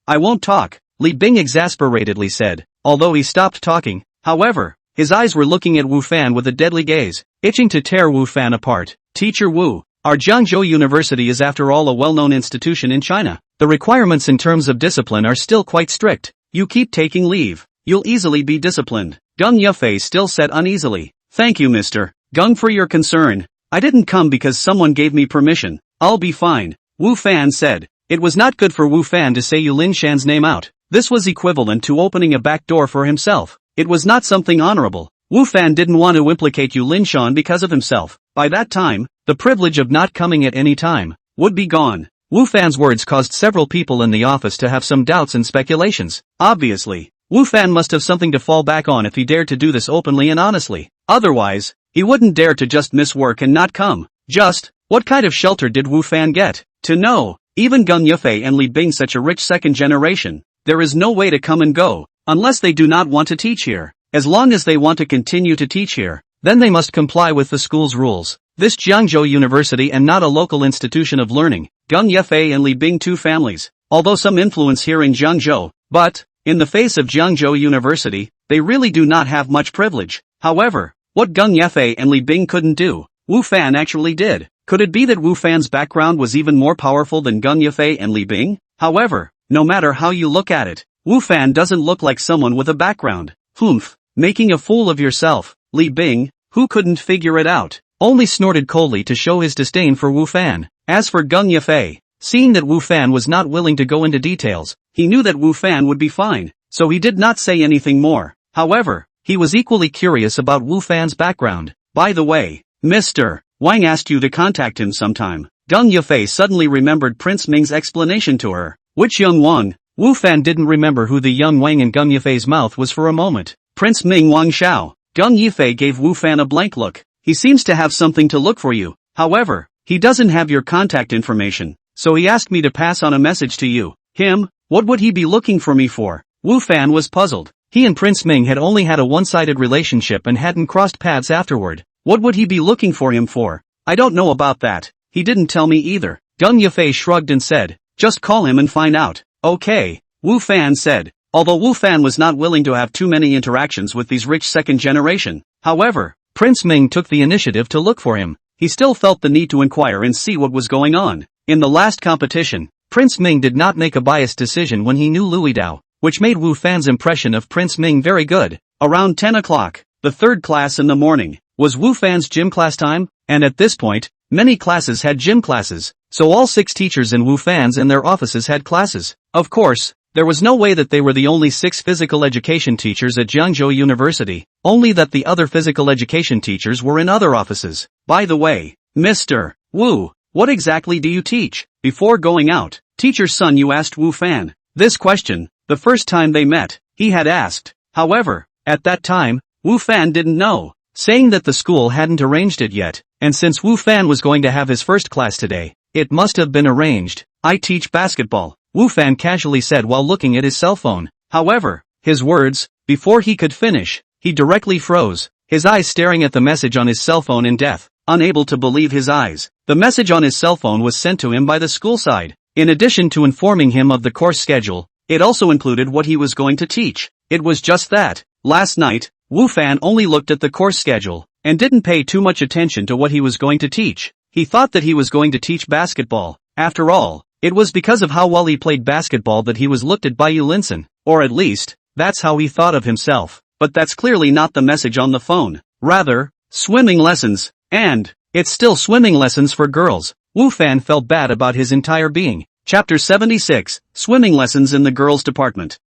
I won't talk, Li Bing exasperatedly said, although he stopped talking. However, his eyes were looking at Wu Fan with a deadly gaze, itching to tear Wu Fan apart. Teacher Wu, our Jiangzhou University is after all a well-known institution in China. The requirements in terms of discipline are still quite strict. You keep taking leave, you'll easily be disciplined, Gung Yufei still said uneasily. Thank you Mr. Gung for your concern. I didn't come because someone gave me permission. I'll be fine, Wu Fan said. It was not good for Wu Fan to say Yu Linshan's name out. This was equivalent to opening a back door for himself. It was not something honorable. Wu Fan didn't want to implicate Yu Linshan because of himself. By that time, the privilege of not coming at any time would be gone. Wu Fan's words caused several people in the office to have some doubts and speculations. Obviously, Wu Fan must have something to fall back on if he dared to do this openly and honestly. Otherwise, he wouldn't dare to just miss work and not come. Just, what kind of shelter did Wu Fan get? To know, even Gung Yufei and Li Bing such a rich second generation, there is no way to come and go, unless they do not want to teach here. As long as they want to continue to teach here, then they must comply with the school's rules. This Jiangzhou University and not a local institution of learning, Gung Yufei and Li Bing two families, although some influence here in Jiangzhou, but, in the face of Jiangzhou University, they really do not have much privilege. However, what Gung Yufei and Li Bing couldn't do, Wu Fan actually did. Could it be that Wu Fan's background was even more powerful than Gung Yufei and Li Bing? However, no matter how you look at it, Wu Fan doesn't look like someone with a background. Humph, making a fool of yourself, Li Bing, who couldn't figure it out, only snorted coldly to show his disdain for Wu Fan. As for Gung Yufei, seeing that Wu Fan was not willing to go into details, he knew that Wu Fan would be fine, so he did not say anything more. However, he was equally curious about Wu Fan's background. By the way, Mr. Wang asked you to contact him sometime. Gung Yufei suddenly remembered Prince Ming's explanation to her. Which young Wang? Wu Fan didn't remember who the young Wang in Gung Yufei's mouth was for a moment. Prince Ming Wang Xiao. Gung Yufei gave Wu Fan a blank look. He seems to have something to look for you. However, he doesn't have your contact information, so he asked me to pass on a message to you. Him? What would he be looking for me for? Wu Fan was puzzled. He and Prince Ming had only had a one-sided relationship and hadn't crossed paths afterward. What would he be looking for him for? I don't know about that. He didn't tell me either. Gung Yufei shrugged and said, just call him and find out. Okay, Wu Fan said. Although Wu Fan was not willing to have too many interactions with these rich second generation. However, Prince Ming took the initiative to look for him. He still felt the need to inquire and see what was going on. In the last competition, Prince Ming did not make a biased decision when he knew Louis Dao, which made Wu Fan's impression of Prince Ming very good. Around 10 o'clock, the third class in the morning, was Wu Fan's gym class time, and at this point, many classes had gym classes, so all 6 teachers in Wu Fan's and their offices had classes. Of course, there was no way that they were the only 6 physical education teachers at Jiangzhou University, only that the other physical education teachers were in other offices. By the way, Mr. Wu, what exactly do you teach? Before going out, teacher Sun Yu asked Wu Fan. This question, the first time they met, he had asked. However, at that time, Wu Fan didn't know, saying that the school hadn't arranged it yet, and since Wu Fan was going to have his first class today, it must have been arranged. I teach basketball, Wu Fan casually said while looking at his cell phone. However, his words, before he could finish, he directly froze, his eyes staring at the message on his cell phone in death, unable to believe his eyes. The message on his cell phone was sent to him by the school side. In addition to informing him of the course schedule, it also included what he was going to teach. It was just that. Last night, Wu Fan only looked at the course schedule, and didn't pay too much attention to what he was going to teach. He thought that he was going to teach basketball. After all, it was because of how well he played basketball that he was looked at by Yu Linson, or at least, that's how he thought of himself. But that's clearly not the message on the phone. Rather, swimming lessons, and it's still swimming lessons for girls. Wu Fan felt bad about his entire being. Chapter 76, Swimming Lessons in the Girls Department.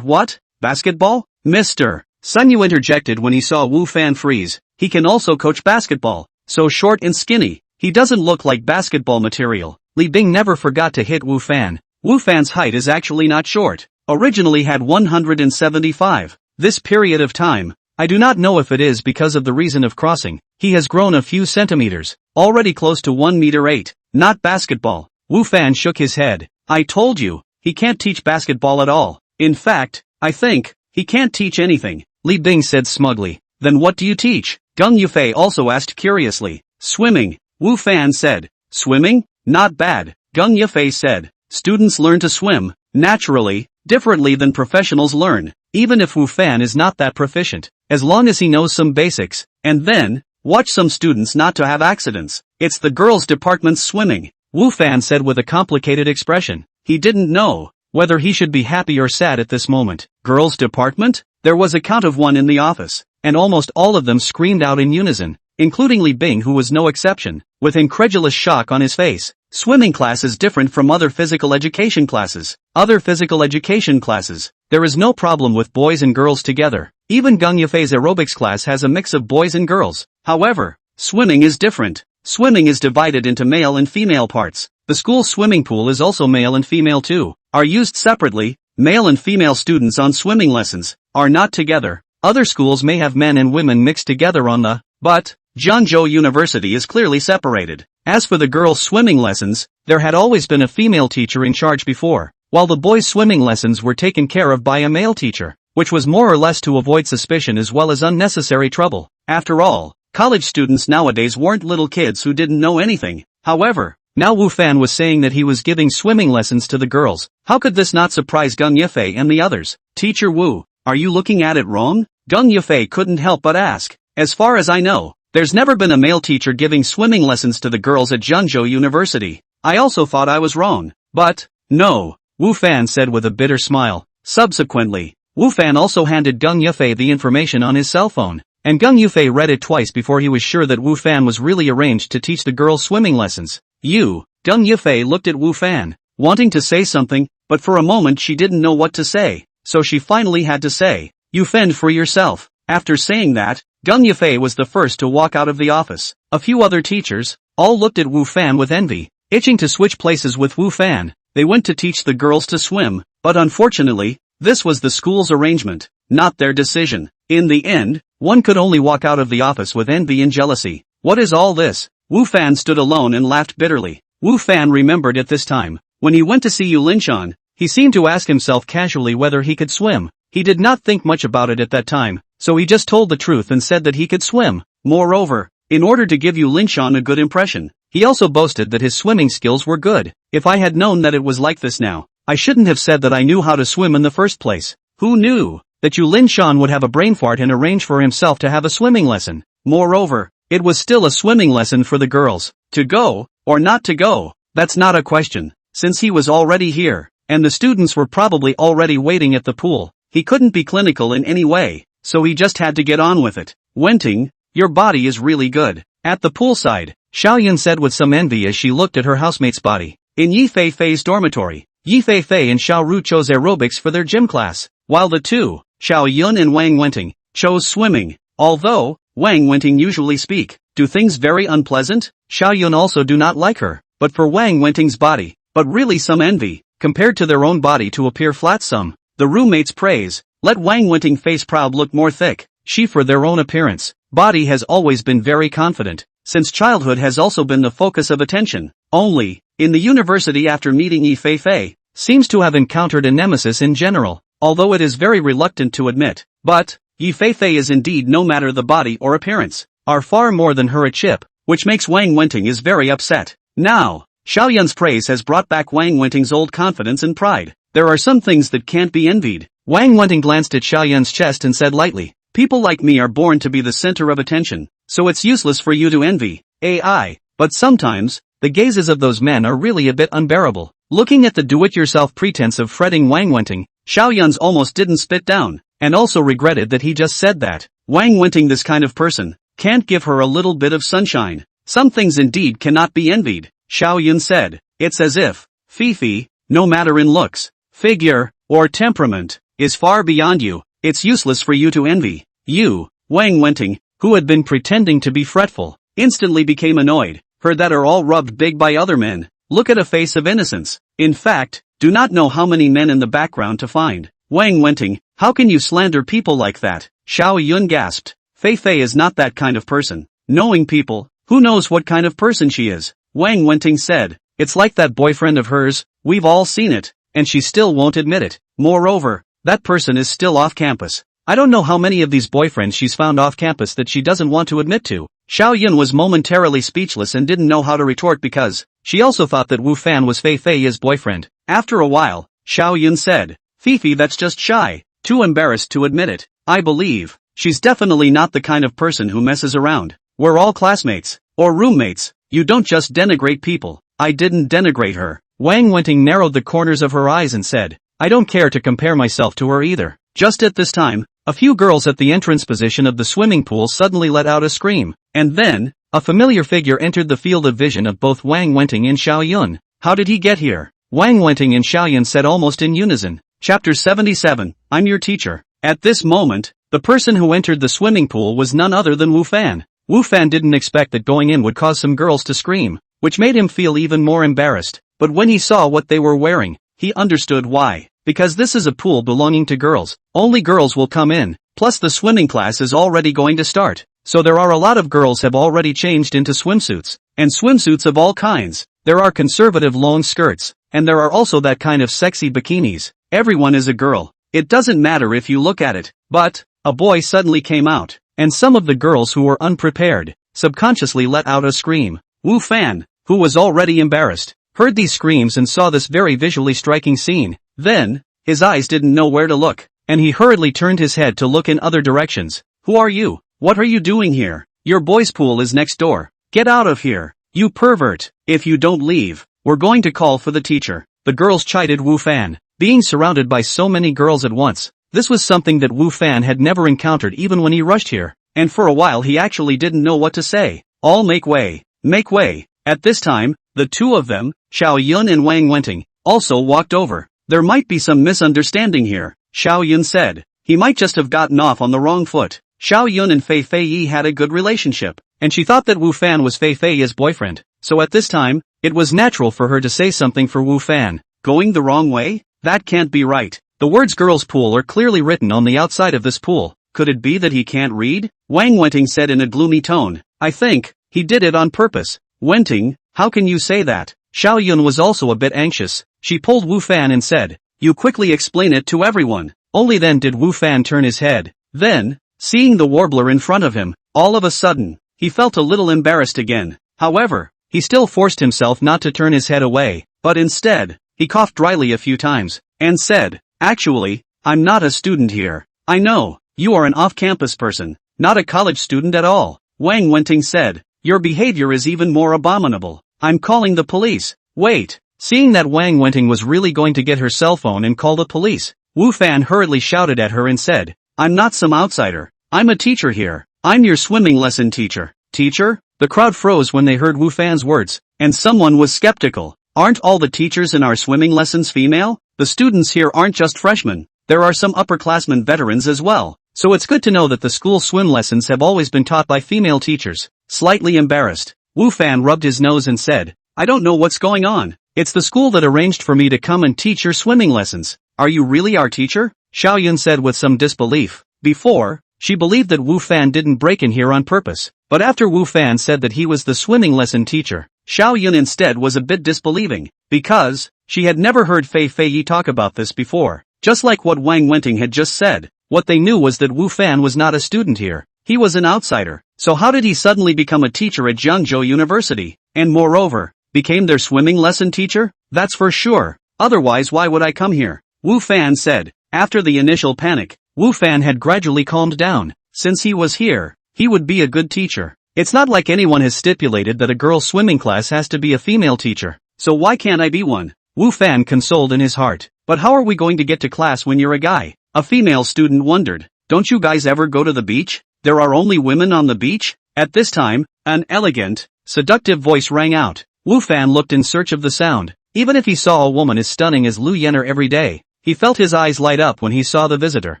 What? Basketball? Mr. Sun Yu interjected when he saw Wu Fan freeze. He can also coach basketball. So short and skinny, he doesn't look like basketball material. Li Bing never forgot to hit Wu Fan. Wu Fan's height is actually not short. Originally had 175. This period of time, I do not know if it is because of the reason of crossing, he has grown a few centimeters, already close to 1 meter 8. Not basketball. Wu Fan shook his head. I told you, he can't teach basketball at all. In fact, I think, he can't teach anything, Li Bing said smugly. Then what do you teach? Gung Yufei also asked curiously. Swimming, Wu Fan said. Swimming? Not bad, Gung Yufei said. Students learn to swim, naturally, differently than professionals learn, even if Wu Fan is not that proficient, as long as he knows some basics, and then, watch some students not to have accidents. It's the girls' department's swimming, Wu Fan said with a complicated expression. He didn't know whether he should be happy or sad at this moment. Girls' department? There was a count of 1 in the office, and almost all of them screamed out in unison, including Li Bing, who was no exception, with incredulous shock on his face. Swimming class is different from other physical education classes. Other physical education classes, there is no problem with boys and girls together. Even Gung Yufei's aerobics class has a mix of boys and girls. However, swimming is different. Swimming is divided into male and female parts. The school swimming pool is also male and female too, are used separately. Male and female students on swimming lessons are not together. Other schools may have men and women mixed together on the, but Jiangzhou University is clearly separated. As for the girls' swimming lessons, there had always been a female teacher in charge before, while the boys' swimming lessons were taken care of by a male teacher, which was more or less to avoid suspicion as well as unnecessary trouble. After all, college students nowadays weren't little kids who didn't know anything. However, now Wu Fan was saying that he was giving swimming lessons to the girls. How could this not surprise Gung Yufei and the others? Teacher Wu, are you looking at it wrong? Gung Yufei couldn't help but ask. As far as I know, there's never been a male teacher giving swimming lessons to the girls at Jiangzhou University. I also thought I was wrong. But, no, Wu Fan said with a bitter smile. Subsequently, Wu Fan also handed Gung Yufei the information on his cell phone, and Gung Yufei read it twice before he was sure that Wu Fan was really arranged to teach the girls swimming lessons. Gung Yufei looked at Wu Fan, wanting to say something, but for a moment she didn't know what to say, so she finally had to say, you fend for yourself. After saying that, Gung Yifei was the first to walk out of the office. A few other teachers, all looked at Wu Fan with envy, itching to switch places with Wu Fan. They went to teach the girls to swim, but unfortunately, this was the school's arrangement, not their decision. In the end, one could only walk out of the office with envy and jealousy. What is all this? Wu Fan stood alone and laughed bitterly. Wu Fan remembered at this time, when he went to see Yu Linshan, he seemed to ask himself casually whether he could swim. He did not think much about it at that time, so he just told the truth and said that he could swim. Moreover, in order to give Yu Linshan a good impression, he also boasted that his swimming skills were good. If I had known that it was like this now, I shouldn't have said that I knew how to swim in the first place. Who knew that Yu Linshan would have a brain fart and arrange for himself to have a swimming lesson? Moreover, it was still a swimming lesson for the girls. To go, or not to go, that's not a question, since he was already here, and the students were probably already waiting at the pool. He couldn't be clinical in any way, so he just had to get on with it. Wenting, your body is really good. At the poolside, Xiaoyun said with some envy as she looked at her housemate's body. In Yi Fei Fei's dormitory, Yi Fei Fei and Xiao Ru chose aerobics for their gym class, while the two, Xiaoyun and Wang Wenting, chose swimming. Although, Wang Wenting usually speak, do things very unpleasant, Xiaoyun also do not like her, but for Wang Wenting's body, but really some envy, compared to their own body to appear flat some. The roommates' praise, let Wang Wenting face proud look more thick. She for their own appearance, body has always been very confident, since childhood has also been the focus of attention. Only, in the university after meeting Yi Fei Fei, seems to have encountered a nemesis in general, although it is very reluctant to admit. But, Yi Fei Fei is indeed no matter the body or appearance, are far more than her a chip, which makes Wang Wenting is very upset. Now, Xiaoyun's praise has brought back Wang Wenting's old confidence and pride. There are some things that can't be envied. Wang Wenting glanced at Xiaoyun's chest and said lightly, people like me are born to be the center of attention, so it's useless for you to envy. AI. But sometimes, the gazes of those men are really a bit unbearable. Looking at the do-it-yourself pretense of fretting Wang Wenting, Xiaoyun's almost didn't spit down, and also regretted that he just said that. Wang Wenting, this kind of person, can't give her a little bit of sunshine. Some things indeed cannot be envied, Xiaoyun said. It's as if, Fifi, no matter in looks, figure, or temperament, is far beyond you. It's useless for you to envy. You, Wang Wenting, who had been pretending to be fretful, instantly became annoyed. Her that are all rubbed big by other men. Look at a face of innocence. In fact, do not know how many men in the background to find. Wang Wenting, how can you slander people like that? Xiaoyun gasped. Fei Fei is not that kind of person. Knowing people, who knows what kind of person she is? Wang Wenting said, it's like that boyfriend of hers, we've all seen it. And she still won't admit it. Moreover, that person is still off campus. I don't know how many of these boyfriends she's found off campus that she doesn't want to admit to. Xiaoyun was momentarily speechless and didn't know how to retort because she also thought that Wu Fan was Fei Fei's boyfriend. After a while, Xiaoyun said, Fifi, that's just shy, too embarrassed to admit it. I believe, she's definitely not the kind of person who messes around. We're all classmates, or roommates. You don't just denigrate people. I didn't denigrate her. Wang Wenting narrowed the corners of her eyes and said, I don't care to compare myself to her either. Just at this time, a few girls at the entrance position of the swimming pool suddenly let out a scream, and then, a familiar figure entered the field of vision of both Wang Wenting and Xiaoyun. How did he get here? Wang Wenting and Xiaoyun said almost in unison. Chapter 77, I'm your teacher. At this moment, the person who entered the swimming pool was none other than Wu Fan. Wu Fan didn't expect that going in would cause some girls to scream, which made him feel even more embarrassed. But when he saw what they were wearing, he understood why. Because this is a pool belonging to girls, only girls will come in, plus the swimming class is already going to start. So there are a lot of girls have already changed into swimsuits, and swimsuits of all kinds. There are conservative long skirts, and there are also that kind of sexy bikinis. Everyone is a girl. It doesn't matter if you look at it. But, a boy suddenly came out, and some of the girls who were unprepared, subconsciously let out a scream. Wu Fan, who was already embarrassed, heard these screams and saw this very visually striking scene. Then, his eyes didn't know where to look, and he hurriedly turned his head to look in other directions. Who are you? What are you doing here? Your boys' pool is next door. Get out of here, you pervert. If you don't leave, we're going to call for the teacher. The girls chided Wu Fan. Being surrounded by so many girls at once, this was something that Wu Fan had never encountered even when he rushed here, and for a while he actually didn't know what to say. All make way, make way. At this time, the two of them, Xiaoyun and Wang Wenting, also walked over. There might be some misunderstanding here, Xiaoyun said. He might just have gotten off on the wrong foot. Xiao Yun and Fei Fei Yi had a good relationship, and she thought that Wu Fan was Fei Fei Yi's boyfriend, so at this time, it was natural for her to say something for Wu Fan. Going the wrong way? That can't be right. The words girls' pool are clearly written on the outside of this pool. Could it be that he can't read? Wang Wenting said in a gloomy tone. I think he did it on purpose. Wenting, how can you say that? Xiao Yun was also a bit anxious. She pulled Wu Fan and said, you quickly explain it to everyone. Only then did Wu Fan turn his head. Then, seeing the warbler in front of him, all of a sudden, he felt a little embarrassed again. However, he still forced himself not to turn his head away, but instead, he coughed dryly a few times, and said, actually, I'm not a student here. I know, you are an off-campus person, not a college student at all. Wang Wenting said, your behavior is even more abominable. I'm calling the police. Wait. Seeing that Wang Wenting was really going to get her cell phone and call the police, Wu Fan hurriedly shouted at her and said, I'm not some outsider. I'm a teacher here. I'm your swimming lesson teacher. Teacher? The crowd froze when they heard Wu Fan's words, and someone was skeptical. Aren't all the teachers in our swimming lessons female? The students here aren't just freshmen. There are some upperclassmen veterans as well. So it's good to know that the school swim lessons have always been taught by female teachers. Slightly embarrassed, Wu Fan rubbed his nose and said, I don't know what's going on. It's the school that arranged for me to come and teach your swimming lessons. Are you really our teacher? Xiao Yun said with some disbelief. Before, she believed that Wu Fan didn't break in here on purpose. But after Wu Fan said that he was the swimming lesson teacher, Xiao Yun instead was a bit disbelieving, because she had never heard Fei Fei Yi talk about this before. Just like what Wang Wenting had just said, what they knew was that Wu Fan was not a student here. He was an outsider. So how did he suddenly become a teacher at Jiangzhou University? And moreover, became their swimming lesson teacher? That's for sure. Otherwise why would I come here? Wu Fan said. After the initial panic, Wu Fan had gradually calmed down. Since he was here, he would be a good teacher. It's not like anyone has stipulated that a girls' swimming class has to be a female teacher. So why can't I be one? Wu Fan consoled in his heart. But how are we going to get to class when you're a guy? A female student wondered. Don't you guys ever go to the beach? There are only women on the beach? At this time, an elegant, seductive voice rang out. Wu Fan looked in search of the sound. Even if he saw a woman as stunning as Lu Yenner every day, he felt his eyes light up when he saw the visitor.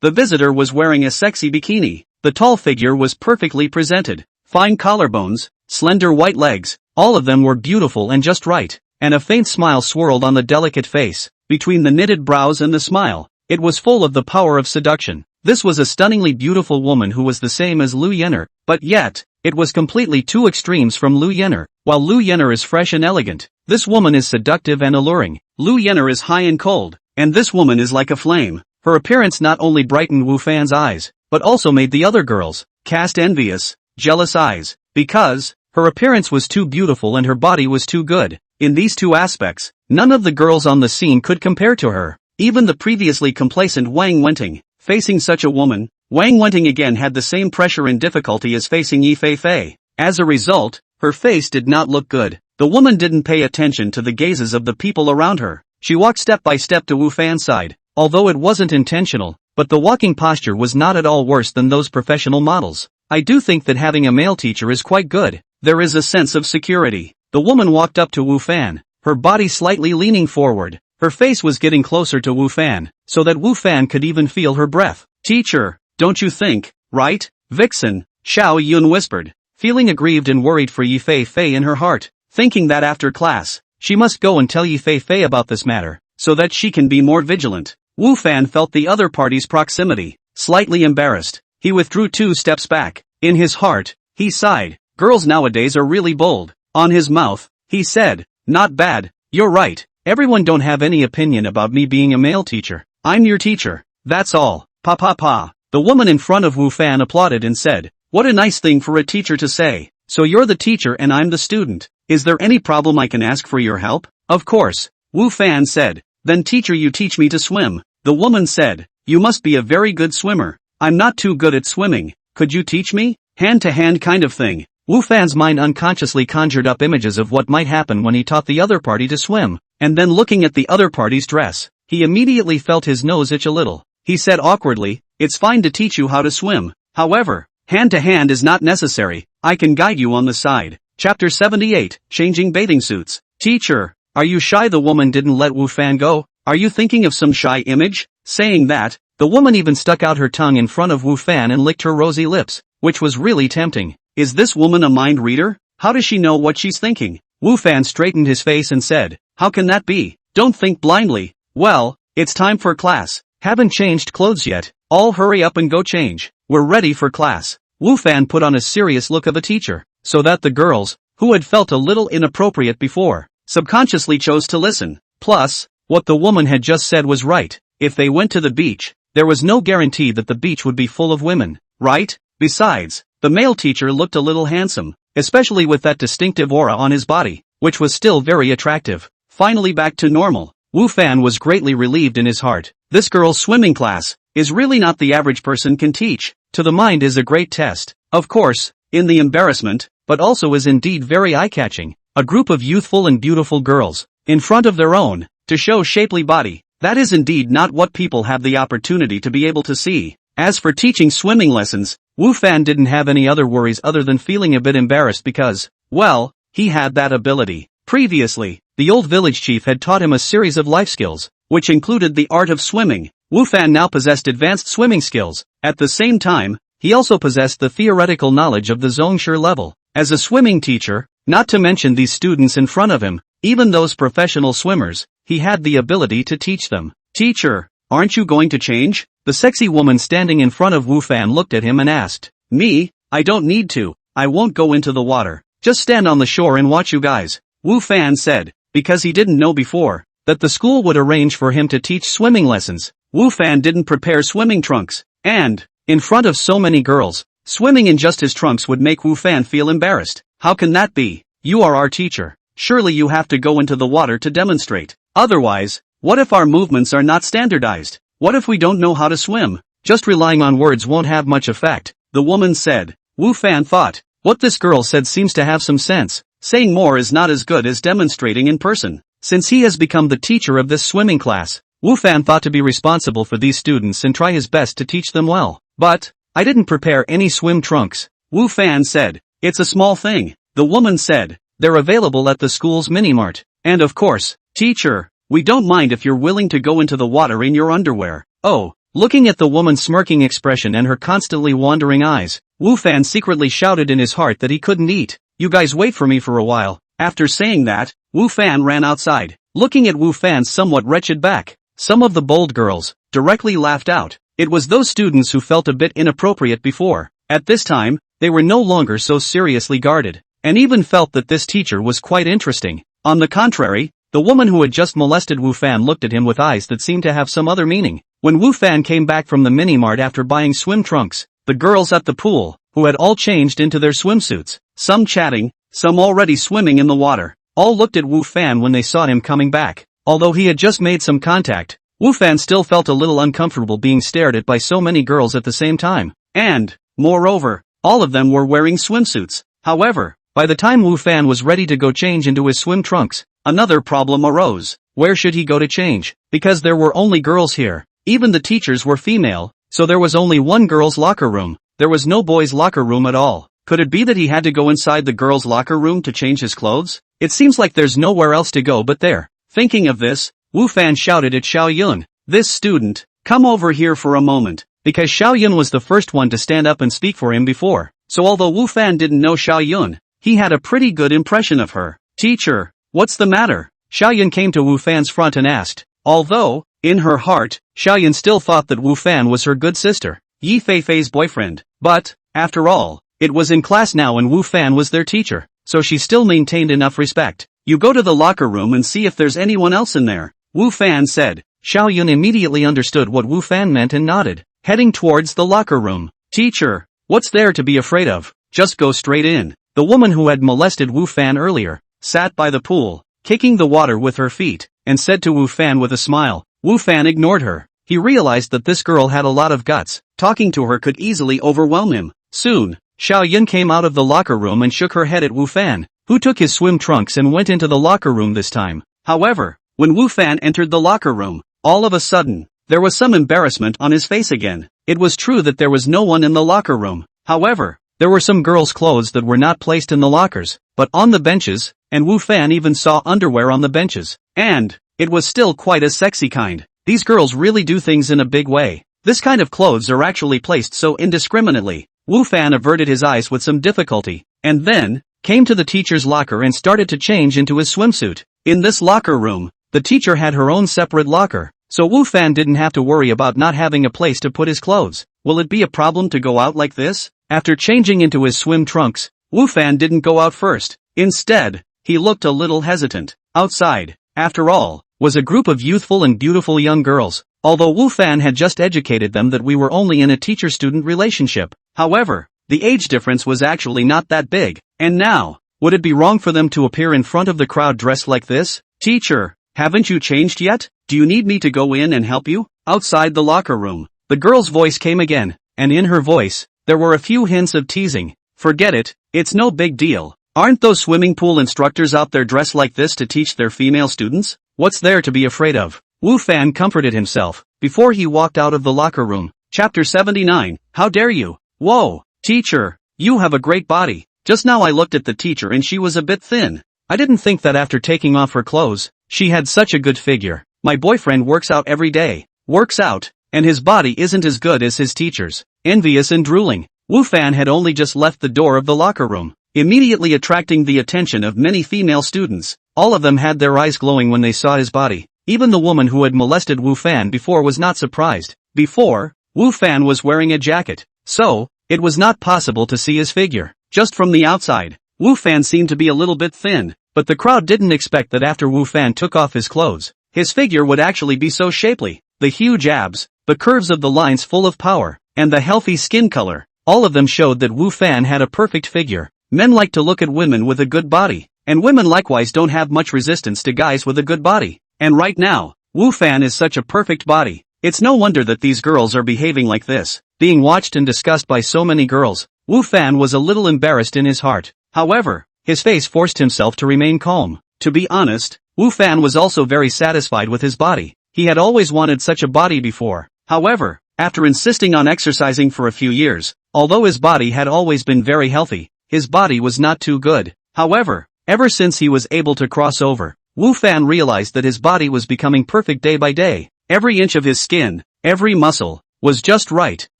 The visitor was wearing a sexy bikini. The tall figure was perfectly presented. Fine collarbones, slender white legs, all of them were beautiful and just right. And a faint smile swirled on the delicate face. Between the knitted brows and the smile, it was full of the power of seduction. This was a stunningly beautiful woman who was the same as Lu Yenner, but yet, it was completely two extremes from Lu Yenner. While Lu Yenner is fresh and elegant, this woman is seductive and alluring. Lu Yenner is high and cold, and this woman is like a flame. Her appearance not only brightened Wu Fan's eyes, but also made the other girls cast envious, jealous eyes, because her appearance was too beautiful and her body was too good. In these two aspects, none of the girls on the scene could compare to her. Even the previously complacent Wang Wenting, facing such a woman, Wang Wenting again had the same pressure and difficulty as facing Yi Fei Fei. As a result, her face did not look good. The woman didn't pay attention to the gazes of the people around her. She walked step by step to Wu Fan's side, although it wasn't intentional, but the walking posture was not at all worse than those professional models. I do think that having a male teacher is quite good. There is a sense of security. The woman walked up to Wu Fan, her body slightly leaning forward. Her face was getting closer to Wu Fan, so that Wu Fan could even feel her breath. Teacher, don't you think, right? Vixen, Xiao Yun whispered, feeling aggrieved and worried for Yi Fei Fei in her heart, thinking that after class, she must go and tell Yi Fei Fei about this matter, so that she can be more vigilant. Wu Fan felt the other party's proximity. Slightly embarrassed, he withdrew 2 steps back. In his heart, he sighed. Girls nowadays are really bold. On his mouth, he said, not bad, you're right. Everyone don't have any opinion about me being a male teacher. I'm your teacher. That's all. Pa pa pa. The woman in front of Wu Fan applauded and said, what a nice thing for a teacher to say. So you're the teacher and I'm the student. Is there any problem I can ask for your help? Of course. Wu Fan said. Then teacher, you teach me to swim. The woman said, you must be a very good swimmer. I'm not too good at swimming. Could you teach me? Hand-to-hand kind of thing. Wu Fan's mind unconsciously conjured up images of what might happen when he taught the other party to swim. And then looking at the other party's dress, he immediately felt his nose itch a little. He said awkwardly, it's fine to teach you how to swim. However, hand-to-hand is not necessary. I can guide you on the side. Chapter 78, Changing Bathing Suits. Teacher, are you shy? The woman didn't let Wu Fan go. Are you thinking of some shy image? Saying that, The woman even stuck out her tongue in front of Wu Fan and licked her rosy lips, which was really tempting. Is this woman a mind reader? How does she know what she's thinking? Wu Fan straightened his face and said, how can that be? Don't think blindly. Well, it's time for class. Haven't changed clothes yet. All hurry up and go change. We're ready for class. Wu Fan put on a serious look of a teacher, so that the girls, who had felt a little inappropriate before, subconsciously chose to listen. Plus, what the woman had just said was right. If they went to the beach, there was no guarantee that the beach would be full of women, right? Besides, the male teacher looked a little handsome, especially with that distinctive aura on his body, which was still very attractive. Finally back to normal, Wu Fan was greatly relieved in his heart. This girl's swimming class is really not the average person can teach. To the mind is a great test. Of course, in the embarrassment, but also is indeed very eye-catching. A group of youthful and beautiful girls, in front of their own, to show shapely body. That is indeed not what people have the opportunity to be able to see. As for teaching swimming lessons, Wu Fan didn't have any other worries other than feeling a bit embarrassed because, well, he had that ability. Previously, the old village chief had taught him a series of life skills, which included the art of swimming. Wu Fan now possessed advanced swimming skills. At the same time, he also possessed the theoretical knowledge of the Zhongshu level. As a swimming teacher, not to mention these students in front of him, even those professional swimmers, he had the ability to teach them. Teacher, aren't you going to change? The sexy woman standing in front of Wu Fan looked at him and asked, me? I don't need to. I won't go into the water. Just stand on the shore and watch you guys. Wu Fan said, because he didn't know before, that the school would arrange for him to teach swimming lessons. Wu Fan didn't prepare swimming trunks, and, in front of so many girls, swimming in just his trunks would make Wu Fan feel embarrassed. How can that be? You are our teacher. Surely you have to go into the water to demonstrate. Otherwise, what if our movements are not standardized? What if we don't know how to swim? Just relying on words won't have much effect, the woman said. Wu Fan thought, what this girl said seems to have some sense. Saying more is not as good as demonstrating in person. Since he has become the teacher of this swimming class, Wu Fan thought to be responsible for these students and try his best to teach them well. But, I didn't prepare any swim trunks. Wu Fan said, it's a small thing. The woman said, they're available at the school's mini-mart. And of course, teacher, we don't mind if you're willing to go into the water in your underwear. Oh, looking at the woman's smirking expression and her constantly wandering eyes, Wu Fan secretly shouted in his heart that he couldn't eat. You guys wait for me for a while. After saying that, Wu Fan ran outside, looking at Wu Fan's somewhat wretched back. Some of the bold girls directly laughed out. It was those students who felt a bit inappropriate before. At this time, they were no longer so seriously guarded, and even felt that this teacher was quite interesting. On the contrary, the woman who had just molested Wu Fan looked at him with eyes that seemed to have some other meaning. When Wu Fan came back from the mini-mart after buying swim trunks, the girls at the pool, who had all changed into their swimsuits, some chatting, some already swimming in the water, all looked at Wu Fan when they saw him coming back. Although he had just made some contact, Wu Fan still felt a little uncomfortable being stared at by so many girls at the same time. And, moreover, all of them were wearing swimsuits. However, by the time Wu Fan was ready to go change into his swim trunks, another problem arose. Where should he go to change? Because there were only girls here. Even the teachers were female, so there was only one girl's locker room. There was no boys' locker room at all. Could it be that he had to go inside the girls' locker room to change his clothes? It seems like there's nowhere else to go but there. Thinking of this, Wu Fan shouted at Xiao Yun, this student, come over here for a moment, because Xiao Yun was the first one to stand up and speak for him before. So although Wu Fan didn't know Xiao Yun, he had a pretty good impression of her. Teacher, what's the matter? Xiao Yun came to Wu Fan's front and asked, although, in her heart, Xiao Yun still thought that Wu Fan was her good sister, Yi Feifei's boyfriend. But, after all, it was in class now and Wu Fan was their teacher, so she still maintained enough respect. You go to the locker room and see if there's anyone else in there, Wu Fan said. Xiao Yun immediately understood what Wu Fan meant and nodded, heading towards the locker room. Teacher, what's there to be afraid of? Just go straight in. The woman who had molested Wu Fan earlier, sat by the pool, kicking the water with her feet, and said to Wu Fan with a smile. Wu Fan ignored her. He realized that this girl had a lot of guts. Talking to her could easily overwhelm him. Soon, Xiao Yun came out of the locker room and shook her head at Wu Fan, who took his swim trunks and went into the locker room this time. However, when Wu Fan entered the locker room, all of a sudden, there was some embarrassment on his face again. It was true that there was no one in the locker room. However, there were some girls' clothes that were not placed in the lockers, but on the benches, and Wu Fan even saw underwear on the benches. And, it was still quite a sexy kind. These girls really do things in a big way. This kind of clothes are actually placed so indiscriminately. Wu Fan averted his eyes with some difficulty, and then came to the teacher's locker and started to change into his swimsuit. In this locker room, the teacher had her own separate locker, so Wu Fan didn't have to worry about not having a place to put his clothes. Will it be a problem to go out like this? After changing into his swim trunks, Wu Fan didn't go out first. Instead, he looked a little hesitant. Outside, after all, was a group of youthful and beautiful young girls, although Wu Fan had just educated them that we were only in a teacher-student relationship. However, the age difference was actually not that big, and now, would it be wrong for them to appear in front of the crowd dressed like this? Teacher, haven't you changed yet? Do you need me to go in and help you? Outside the locker room, the girl's voice came again, and in her voice, there were a few hints of teasing. Forget it, it's no big deal. Aren't those swimming pool instructors out there dressed like this to teach their female students? What's there to be afraid of? Wu Fan comforted himself, before he walked out of the locker room. Chapter 79, How dare you? Whoa, teacher, you have a great body. Just now I looked at the teacher and she was a bit thin. I didn't think that after taking off her clothes, she had such a good figure. My boyfriend works out every day. Works out, and his body isn't as good as his teacher's. Envious and drooling, Wu Fan had only just left the door of the locker room, immediately attracting the attention of many female students. All of them had their eyes glowing when they saw his body. Even the woman who had molested Wu Fan before was not surprised. Before, Wu Fan was wearing a jacket, so it was not possible to see his figure. Just from the outside, Wu Fan seemed to be a little bit thin, but the crowd didn't expect that after Wu Fan took off his clothes, his figure would actually be so shapely. The huge abs, the curves of the lines full of power, and the healthy skin color, all of them showed that Wu Fan had a perfect figure. Men like to look at women with a good body, and women likewise don't have much resistance to guys with a good body. And right now, Wu Fan is such a perfect body. It's no wonder that these girls are behaving like this. Being watched and discussed by so many girls, Wu Fan was a little embarrassed in his heart. However, his face forced himself to remain calm. To be honest, Wu Fan was also very satisfied with his body. He had always wanted such a body before. However, after insisting on exercising for a few years, although his body had always been very healthy, his body was not too good. However, ever since he was able to cross over, Wu Fan realized that his body was becoming perfect day by day. Every inch of his skin, every muscle, was just right,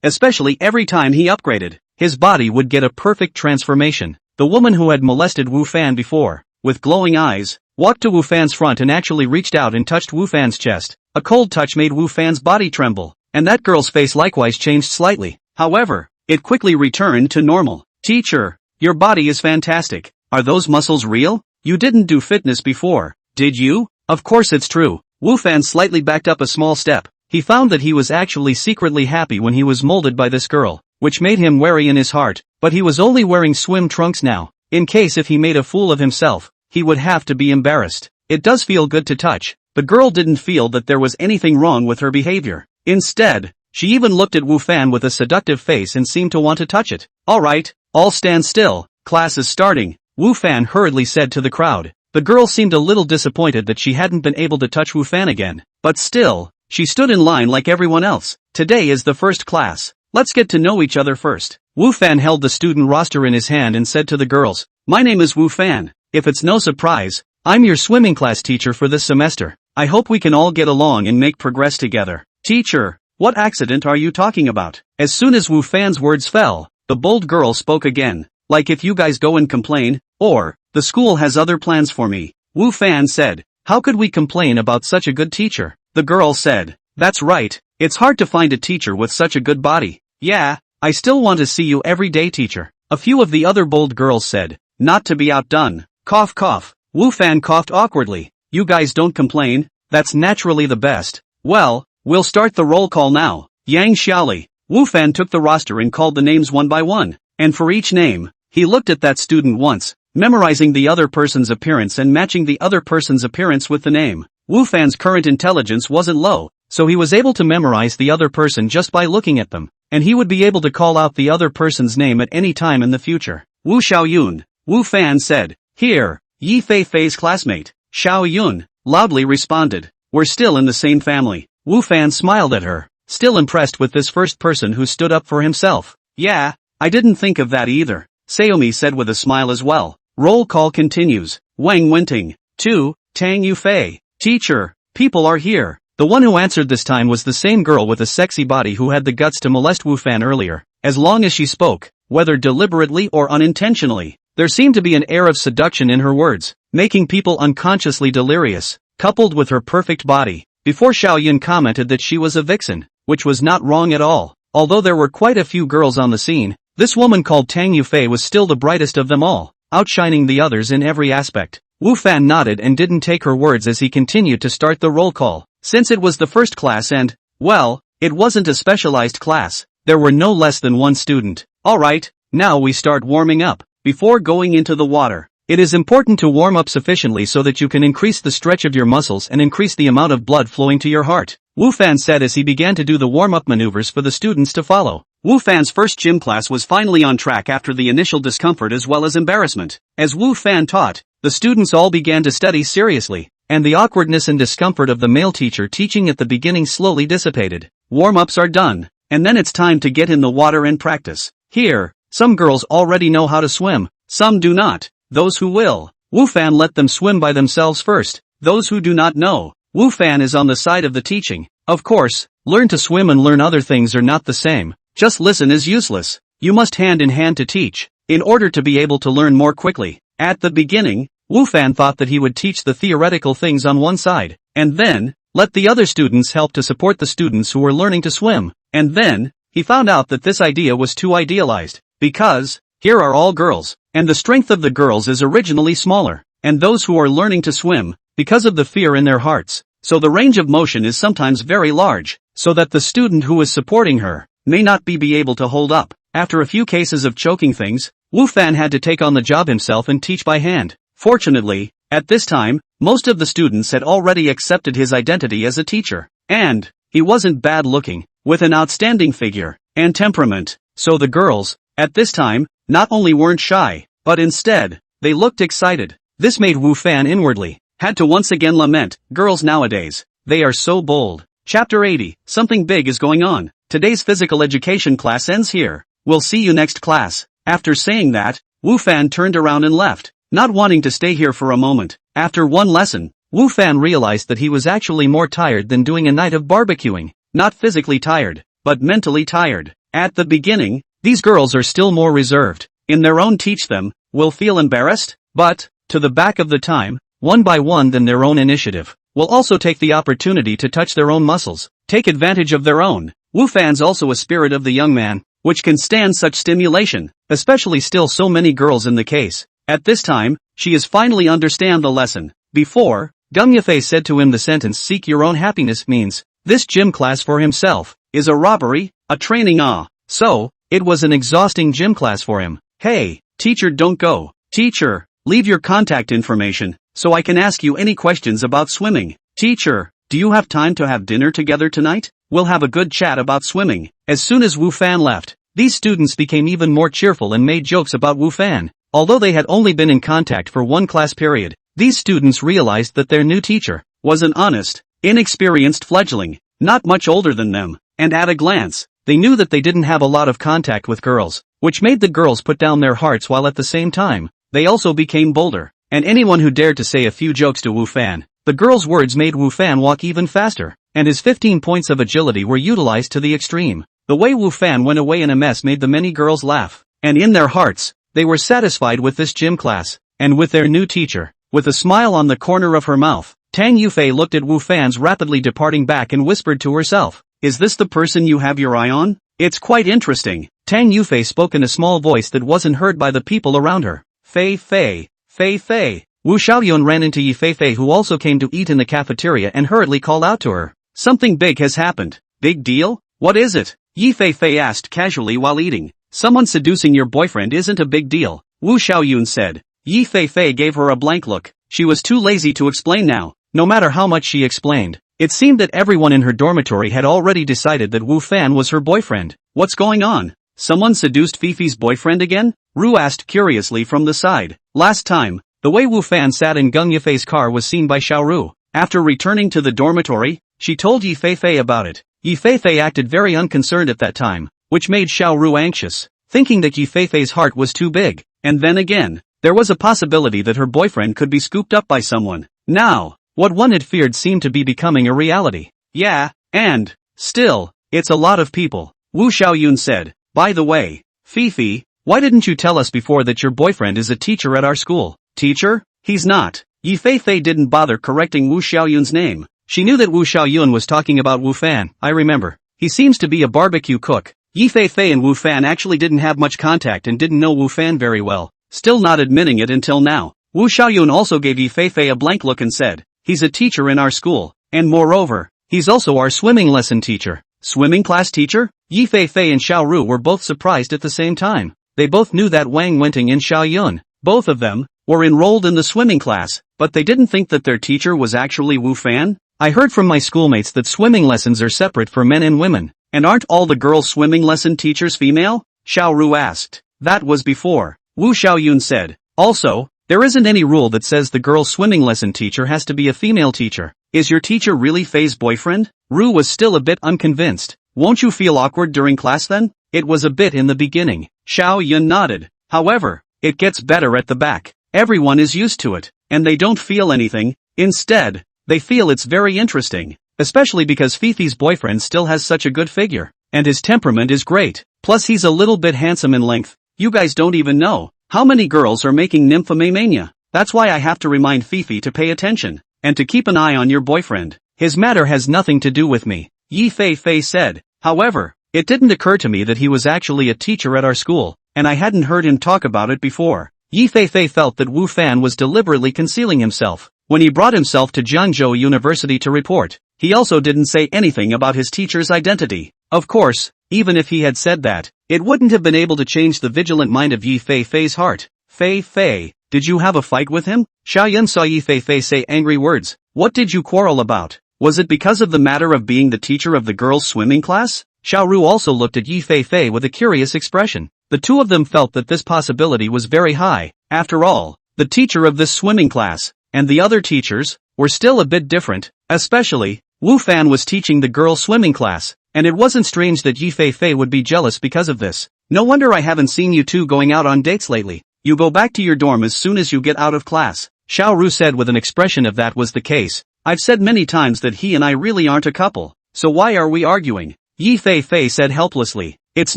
especially every time he upgraded. His body would get a perfect transformation. The woman who had molested Wu Fan before, with glowing eyes, walked to Wu Fan's front and actually reached out and touched Wu Fan's chest. A cold touch made Wu Fan's body tremble, and that girl's face likewise changed slightly. However, it quickly returned to normal. Teacher, your body is fantastic. Are those muscles real? You didn't do fitness before, did you? Of course it's true. Wu Fan slightly backed up a small step. He found that he was actually secretly happy when he was molded by this girl, which made him wary in his heart, but he was only wearing swim trunks now. In case if he made a fool of himself, he would have to be embarrassed. It does feel good to touch. The girl didn't feel that there was anything wrong with her behavior. Instead, she even looked at Wu Fan with a seductive face and seemed to want to touch it. Alright, all stand still, class is starting, Wu Fan hurriedly said to the crowd. The girl seemed a little disappointed that she hadn't been able to touch Wu Fan again, but still, she stood in line like everyone else. Today is the first class. Let's get to know each other first. Wu Fan held the student roster in his hand and said to the girls, My name is Wu Fan. If it's no surprise, I'm your swimming class teacher for this semester. I hope we can all get along and make progress together. Teacher, what accident are you talking about? As soon as Wu Fan's words fell, the bold girl spoke again. Like if you guys go and complain, or, the school has other plans for me. Wu Fan said, how could we complain about such a good teacher? The girl said, that's right, it's hard to find a teacher with such a good body. Yeah, I still want to see you every day, teacher. A few of the other bold girls said, not to be outdone. Cough cough. Wu Fan coughed awkwardly. You guys don't complain? That's naturally the best. Well, we'll start the roll call now. Yang Xiaoli. Wu Fan took the roster and called the names one by one, and for each name, he looked at that student once, memorizing the other person's appearance and matching the other person's appearance with the name. Wu Fan's current intelligence wasn't low, so he was able to memorize the other person just by looking at them, and he would be able to call out the other person's name at any time in the future. Wu Xiaoyun. Wu Fan said, here, Yi Fei Fei's classmate. Xiaoyun loudly responded, we're still in the same family. Wu Fan smiled at her, still impressed with this first person who stood up for himself. Yeah, I didn't think of that either, Saomi said with a smile as well. Roll call continues. Wang Wenting. 2, Tang Yufei. Teacher, people are here. The The one who answered this time was the same girl with a sexy body who had the guts to molest Wu Fan earlier. As long as she spoke, whether deliberately or unintentionally, there seemed to be an air of seduction in her words, making people unconsciously delirious, coupled with her perfect body. Before Xiaoyun commented that she was a vixen, which was not wrong at all. Although there were quite a few girls on the scene, this woman called Tang Yufei was still the brightest of them all, outshining the others in every aspect. Wu Fan nodded and didn't take her words as he continued to start the roll call. Since it was the first class and, well, it wasn't a specialized class, there were no less than one student. Alright, now we start warming up. Before going into the water, it is important to warm up sufficiently so that you can increase the stretch of your muscles and increase the amount of blood flowing to your heart, Wu Fan said as he began to do the warm-up maneuvers for the students to follow. Wu Fan's first gym class was finally on track after the initial discomfort as well as embarrassment. As Wu Fan taught, the students all began to study seriously, and the awkwardness and discomfort of the male teacher teaching at the beginning slowly dissipated. Warm-ups are done, and then it's time to get in the water and practice. Here, some girls already know how to swim, some do not. Those who will, Wu Fan let them swim by themselves first. Those who do not know, Wu Fan is on the side of the teaching. Of course, learn to swim and learn other things are not the same. Just listen is useless. You must hand in hand to teach, in order to be able to learn more quickly. At the beginning, Wu Fan thought that he would teach the theoretical things on one side, and then, let the other students help to support the students who were learning to swim. And then, he found out that this idea was too idealized, because, here are all girls, and the strength of the girls is originally smaller, and those who are learning to swim, because of the fear in their hearts, so the range of motion is sometimes very large, so that the student who is supporting her, may not be able to hold up. After a few cases of choking things, Wu Fan had to take on the job himself and teach by hand. Fortunately, at this time, most of the students had already accepted his identity as a teacher, and, he wasn't bad looking, with an outstanding figure, and temperament, so the girls, at this time, not only weren't shy, but instead, they looked excited. This made Wu Fan inwardly, had to once again lament, girls nowadays, they are so bold. Chapter 80, something big is going on. Today's physical education class ends here. We'll see you next class. After saying that, Wu Fan turned around and left, not wanting to stay here for a moment. After one lesson, Wu Fan realized that he was actually more tired than doing a night of barbecuing. Not physically tired, but mentally tired. At the beginning, these girls are still more reserved, in their own teach them, will feel embarrassed, but, to the back of the time, one by one then their own initiative, will also take the opportunity to touch their own muscles, take advantage of their own. Wu Fan's also a spirit of the young man, which can stand such stimulation, especially still so many girls in the case. At this time, she is finally understand the lesson. Before, Gum Yafei said to him the sentence seek your own happiness means, this gym class for himself, is a robbery, a training so, it was an exhausting gym class for him. Hey, teacher don't go. Teacher, leave your contact information, so I can ask you any questions about swimming. Teacher, do you have time to have dinner together tonight? We'll have a good chat about swimming. As soon as Wu Fan left, these students became even more cheerful and made jokes about Wu Fan. Although they had only been in contact for one class period, these students realized that their new teacher was an honest, inexperienced fledgling, not much older than them, and at a glance, they knew that they didn't have a lot of contact with girls, which made the girls put down their hearts while at the same time, they also became bolder, and anyone who dared to say a few jokes to Wu Fan, the girl's words made Wu Fan walk even faster, and his 15 points of agility were utilized to the extreme. The way Wu Fan went away in a mess made the many girls laugh, and in their hearts, they were satisfied with this gym class, and with their new teacher. With a smile on the corner of her mouth, Tang Yufei looked at Wu Fan's rapidly departing back and whispered to herself, is this the person you have your eye on? It's quite interesting. Tang Yufei spoke in a small voice that wasn't heard by the people around her. Fei Fei, Fei Fei. Wu Xiaoyun ran into Yi Fei Fei who also came to eat in the cafeteria and hurriedly called out to her. Something big has happened. Big deal? What is it? Yi Fei Fei asked casually while eating. Someone seducing your boyfriend isn't a big deal, Wu Xiaoyun said. Yi Fei Fei gave her a blank look. She was too lazy to explain now. No matter how much she explained, it seemed that everyone in her dormitory had already decided that Wu Fan was her boyfriend. What's going on? Someone seduced Fifi's boyfriend again? Ru asked curiously from the side. Last time, the way Wu Fan sat in Gung Yifei's car was seen by Xiao Ru. After returning to the dormitory, she told Yi Fei Fei about it. Yi Fei Fei acted very unconcerned at that time, which made Xiao Ru anxious, thinking that Yi Fei Fei's heart was too big, and then again, there was a possibility that her boyfriend could be scooped up by someone. Now, what one had feared seemed to be becoming a reality. Yeah, and, still, it's a lot of people. Wu Xiaoyun said. By the way, Fifi, why didn't you tell us before that your boyfriend is a teacher at our school? Teacher? He's not. Yi Fei didn't bother correcting Wu Xiaoyun's name. She knew that Wu Xiaoyun was talking about Wu Fan. I remember. He seems to be a barbecue cook. Yi Fei and Wu Fan actually didn't have much contact and didn't know Wu Fan very well, still not admitting it until now. Wu Xiaoyun also gave Yi Fei a blank look and said, he's a teacher in our school, and moreover, he's also our swimming lesson teacher. Swimming class teacher? Yi Fei and Xiao Ru were both surprised at the same time. They both knew that Wang Wenting and Xiaoyun, both of them, were enrolled in the swimming class, but they didn't think that their teacher was actually Wu Fan. I heard from my schoolmates that swimming lessons are separate for men and women, and aren't all the girls' swimming lesson teachers female? Xiao Ru asked. That was before. Wu Xiaoyun said. Also, there isn't any rule that says the girls' swimming lesson teacher has to be a female teacher. Is your teacher really Fei's boyfriend? Ru was still a bit unconvinced. Won't you feel awkward during class then? It was a bit in the beginning. Xiaoyun nodded. However, it gets better at the back. Everyone is used to it, and they don't feel anything. Instead, they feel it's very interesting, especially because Fifi's boyfriend still has such a good figure, and his temperament is great, plus he's a little bit handsome in length. You guys don't even know how many girls are making nymphomania. That's why I have to remind Fifi to pay attention, and to keep an eye on your boyfriend. His matter has nothing to do with me, Yi Fei said. However, it didn't occur to me that he was actually a teacher at our school, and I hadn't heard him talk about it before. Yi Fei felt that Wu Fan was deliberately concealing himself. When he brought himself to Jiangzhou University to report, he also didn't say anything about his teacher's identity. Of course, even if he had said that, it wouldn't have been able to change the vigilant mind of Yi Fei's heart. Fei, did you have a fight with him? Xiaoyun saw Yi Fei say angry words. What did you quarrel about? Was it because of the matter of being the teacher of the girls' swimming class? Xiao Ru also looked at Yi Fei with a curious expression. The two of them felt that this possibility was very high. After all, the teacher of this swimming class, and the other teachers, were still a bit different, especially, Wu Fan was teaching the girls' swimming class, and it wasn't strange that Yi Fei would be jealous because of this. No wonder I haven't seen you two going out on dates lately. You go back to your dorm as soon as you get out of class, Xiao Ru said with an expression if that was the case. I've said many times that he and I really aren't a couple, so why are we arguing? Yi Fei said helplessly. It's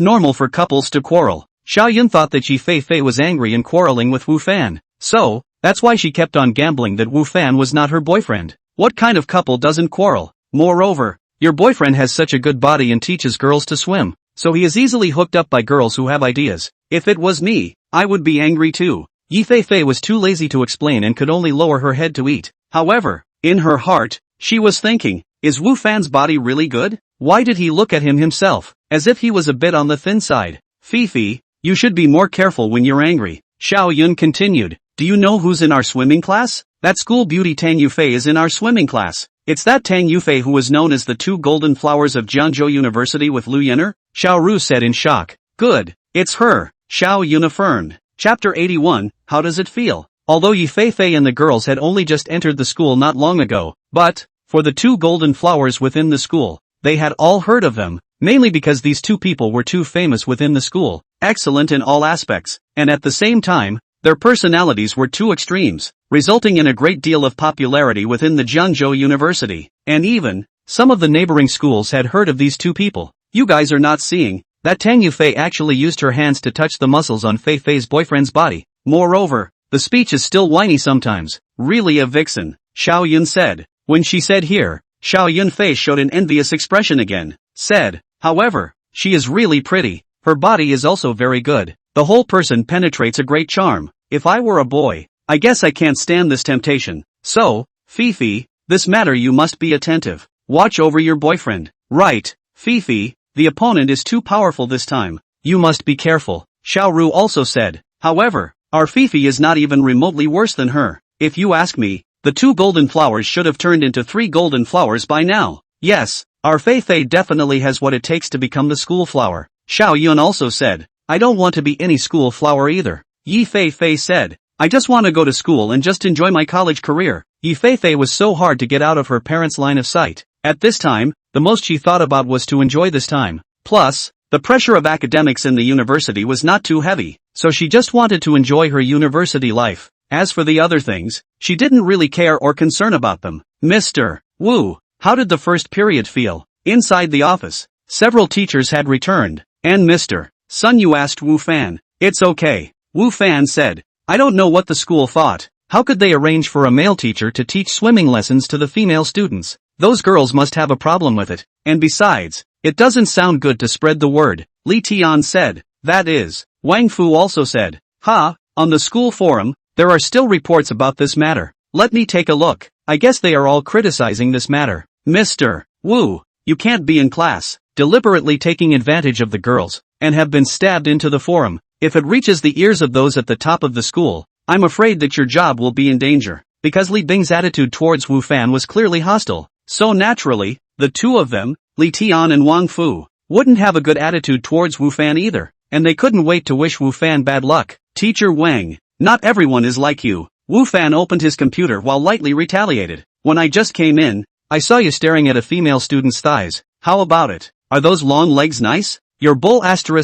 normal for couples to quarrel. Xiaoyun thought that Yi Fei was angry and quarreling with Wu Fan. So, that's why she kept on gambling that Wu Fan was not her boyfriend. What kind of couple doesn't quarrel? Moreover, your boyfriend has such a good body and teaches girls to swim, so he is easily hooked up by girls who have ideas. If it was me, I would be angry too. Yi Fei was too lazy to explain and could only lower her head to eat. However, in her heart, she was thinking, is Wu Fan's body really good? Why did he look at him himself, as if he was a bit on the thin side? Fifi, you should be more careful when you're angry. Xiaoyun continued. Do you know who's in our swimming class? That school beauty Tang Yufei is in our swimming class. It's that Tang Yufei who was known as the two golden flowers of Jiangzhou University with Lu Yenner? Xiao Ru said in shock. Good, it's her, Xiaoyun affirmed. Chapter 81, How does it feel? Although Yi Fei and the girls had only just entered the school not long ago, but, for the two golden flowers within the school, they had all heard of them, mainly because these two people were too famous within the school, excellent in all aspects, and at the same time, their personalities were two extremes, resulting in a great deal of popularity within the Jiangzhou University, and even, some of the neighboring schools had heard of these two people. You guys are not seeing that Tang Yufei actually used her hands to touch the muscles on Fei's boyfriend's body. Moreover, the speech is still whiny sometimes. Really a vixen, Xiaoyun said. When she said here, Xiaoyun face showed an envious expression again. Said, however, she is really pretty. Her body is also very good. The whole person penetrates a great charm. If I were a boy, I guess I can't stand this temptation. So, Fifi, this matter you must be attentive. Watch over your boyfriend. Right, Fifi, the opponent is too powerful this time. You must be careful, Xiao Ru also said. However, our Fifi is not even remotely worse than her. If you ask me, the two golden flowers should have turned into 3 golden flowers by now. Yes, our Fei definitely has what it takes to become the school flower. Xiao Yun also said. I don't want to be any school flower either. Yi Fei said. I just want to go to school and just enjoy my college career. Yi Fei was so hard to get out of her parents' line of sight. At this time, the most she thought about was to enjoy this time. Plus, the pressure of academics in the university was not too heavy, so she just wanted to enjoy her university life. As for the other things, she didn't really care or concern about them. Mr. Wu, How did the first period feel? Inside the office, several teachers had returned, and Mr. Sun Yu asked Wu Fan. It's okay, Wu Fan said. I don't know what the school thought. How could they arrange for a male teacher to teach swimming lessons to the female students? Those girls must have a problem with it, and besides, it doesn't sound good to spread the word, Li Tian said. That is, Wang Fu also said. On the school forum, there are still reports about this matter. Let me take a look. I guess they are all criticizing this matter. Mr. Wu, you can't be in class, deliberately taking advantage of the girls, and have been stabbed into the forum. If it reaches the ears of those at the top of the school, I'm afraid that your job will be in danger. Because Li Bing's attitude towards Wu Fan was clearly hostile. So naturally, the two of them, Li Tian and Wang Fu, wouldn't have a good attitude towards Wu Fan either, and they couldn't wait to wish Wu Fan bad luck. Teacher Wang, not everyone is like you. Wu Fan opened his computer while lightly retaliated. When I just came in, I saw you staring at a female student's thighs. How about it? Are those long legs nice? Your bull ting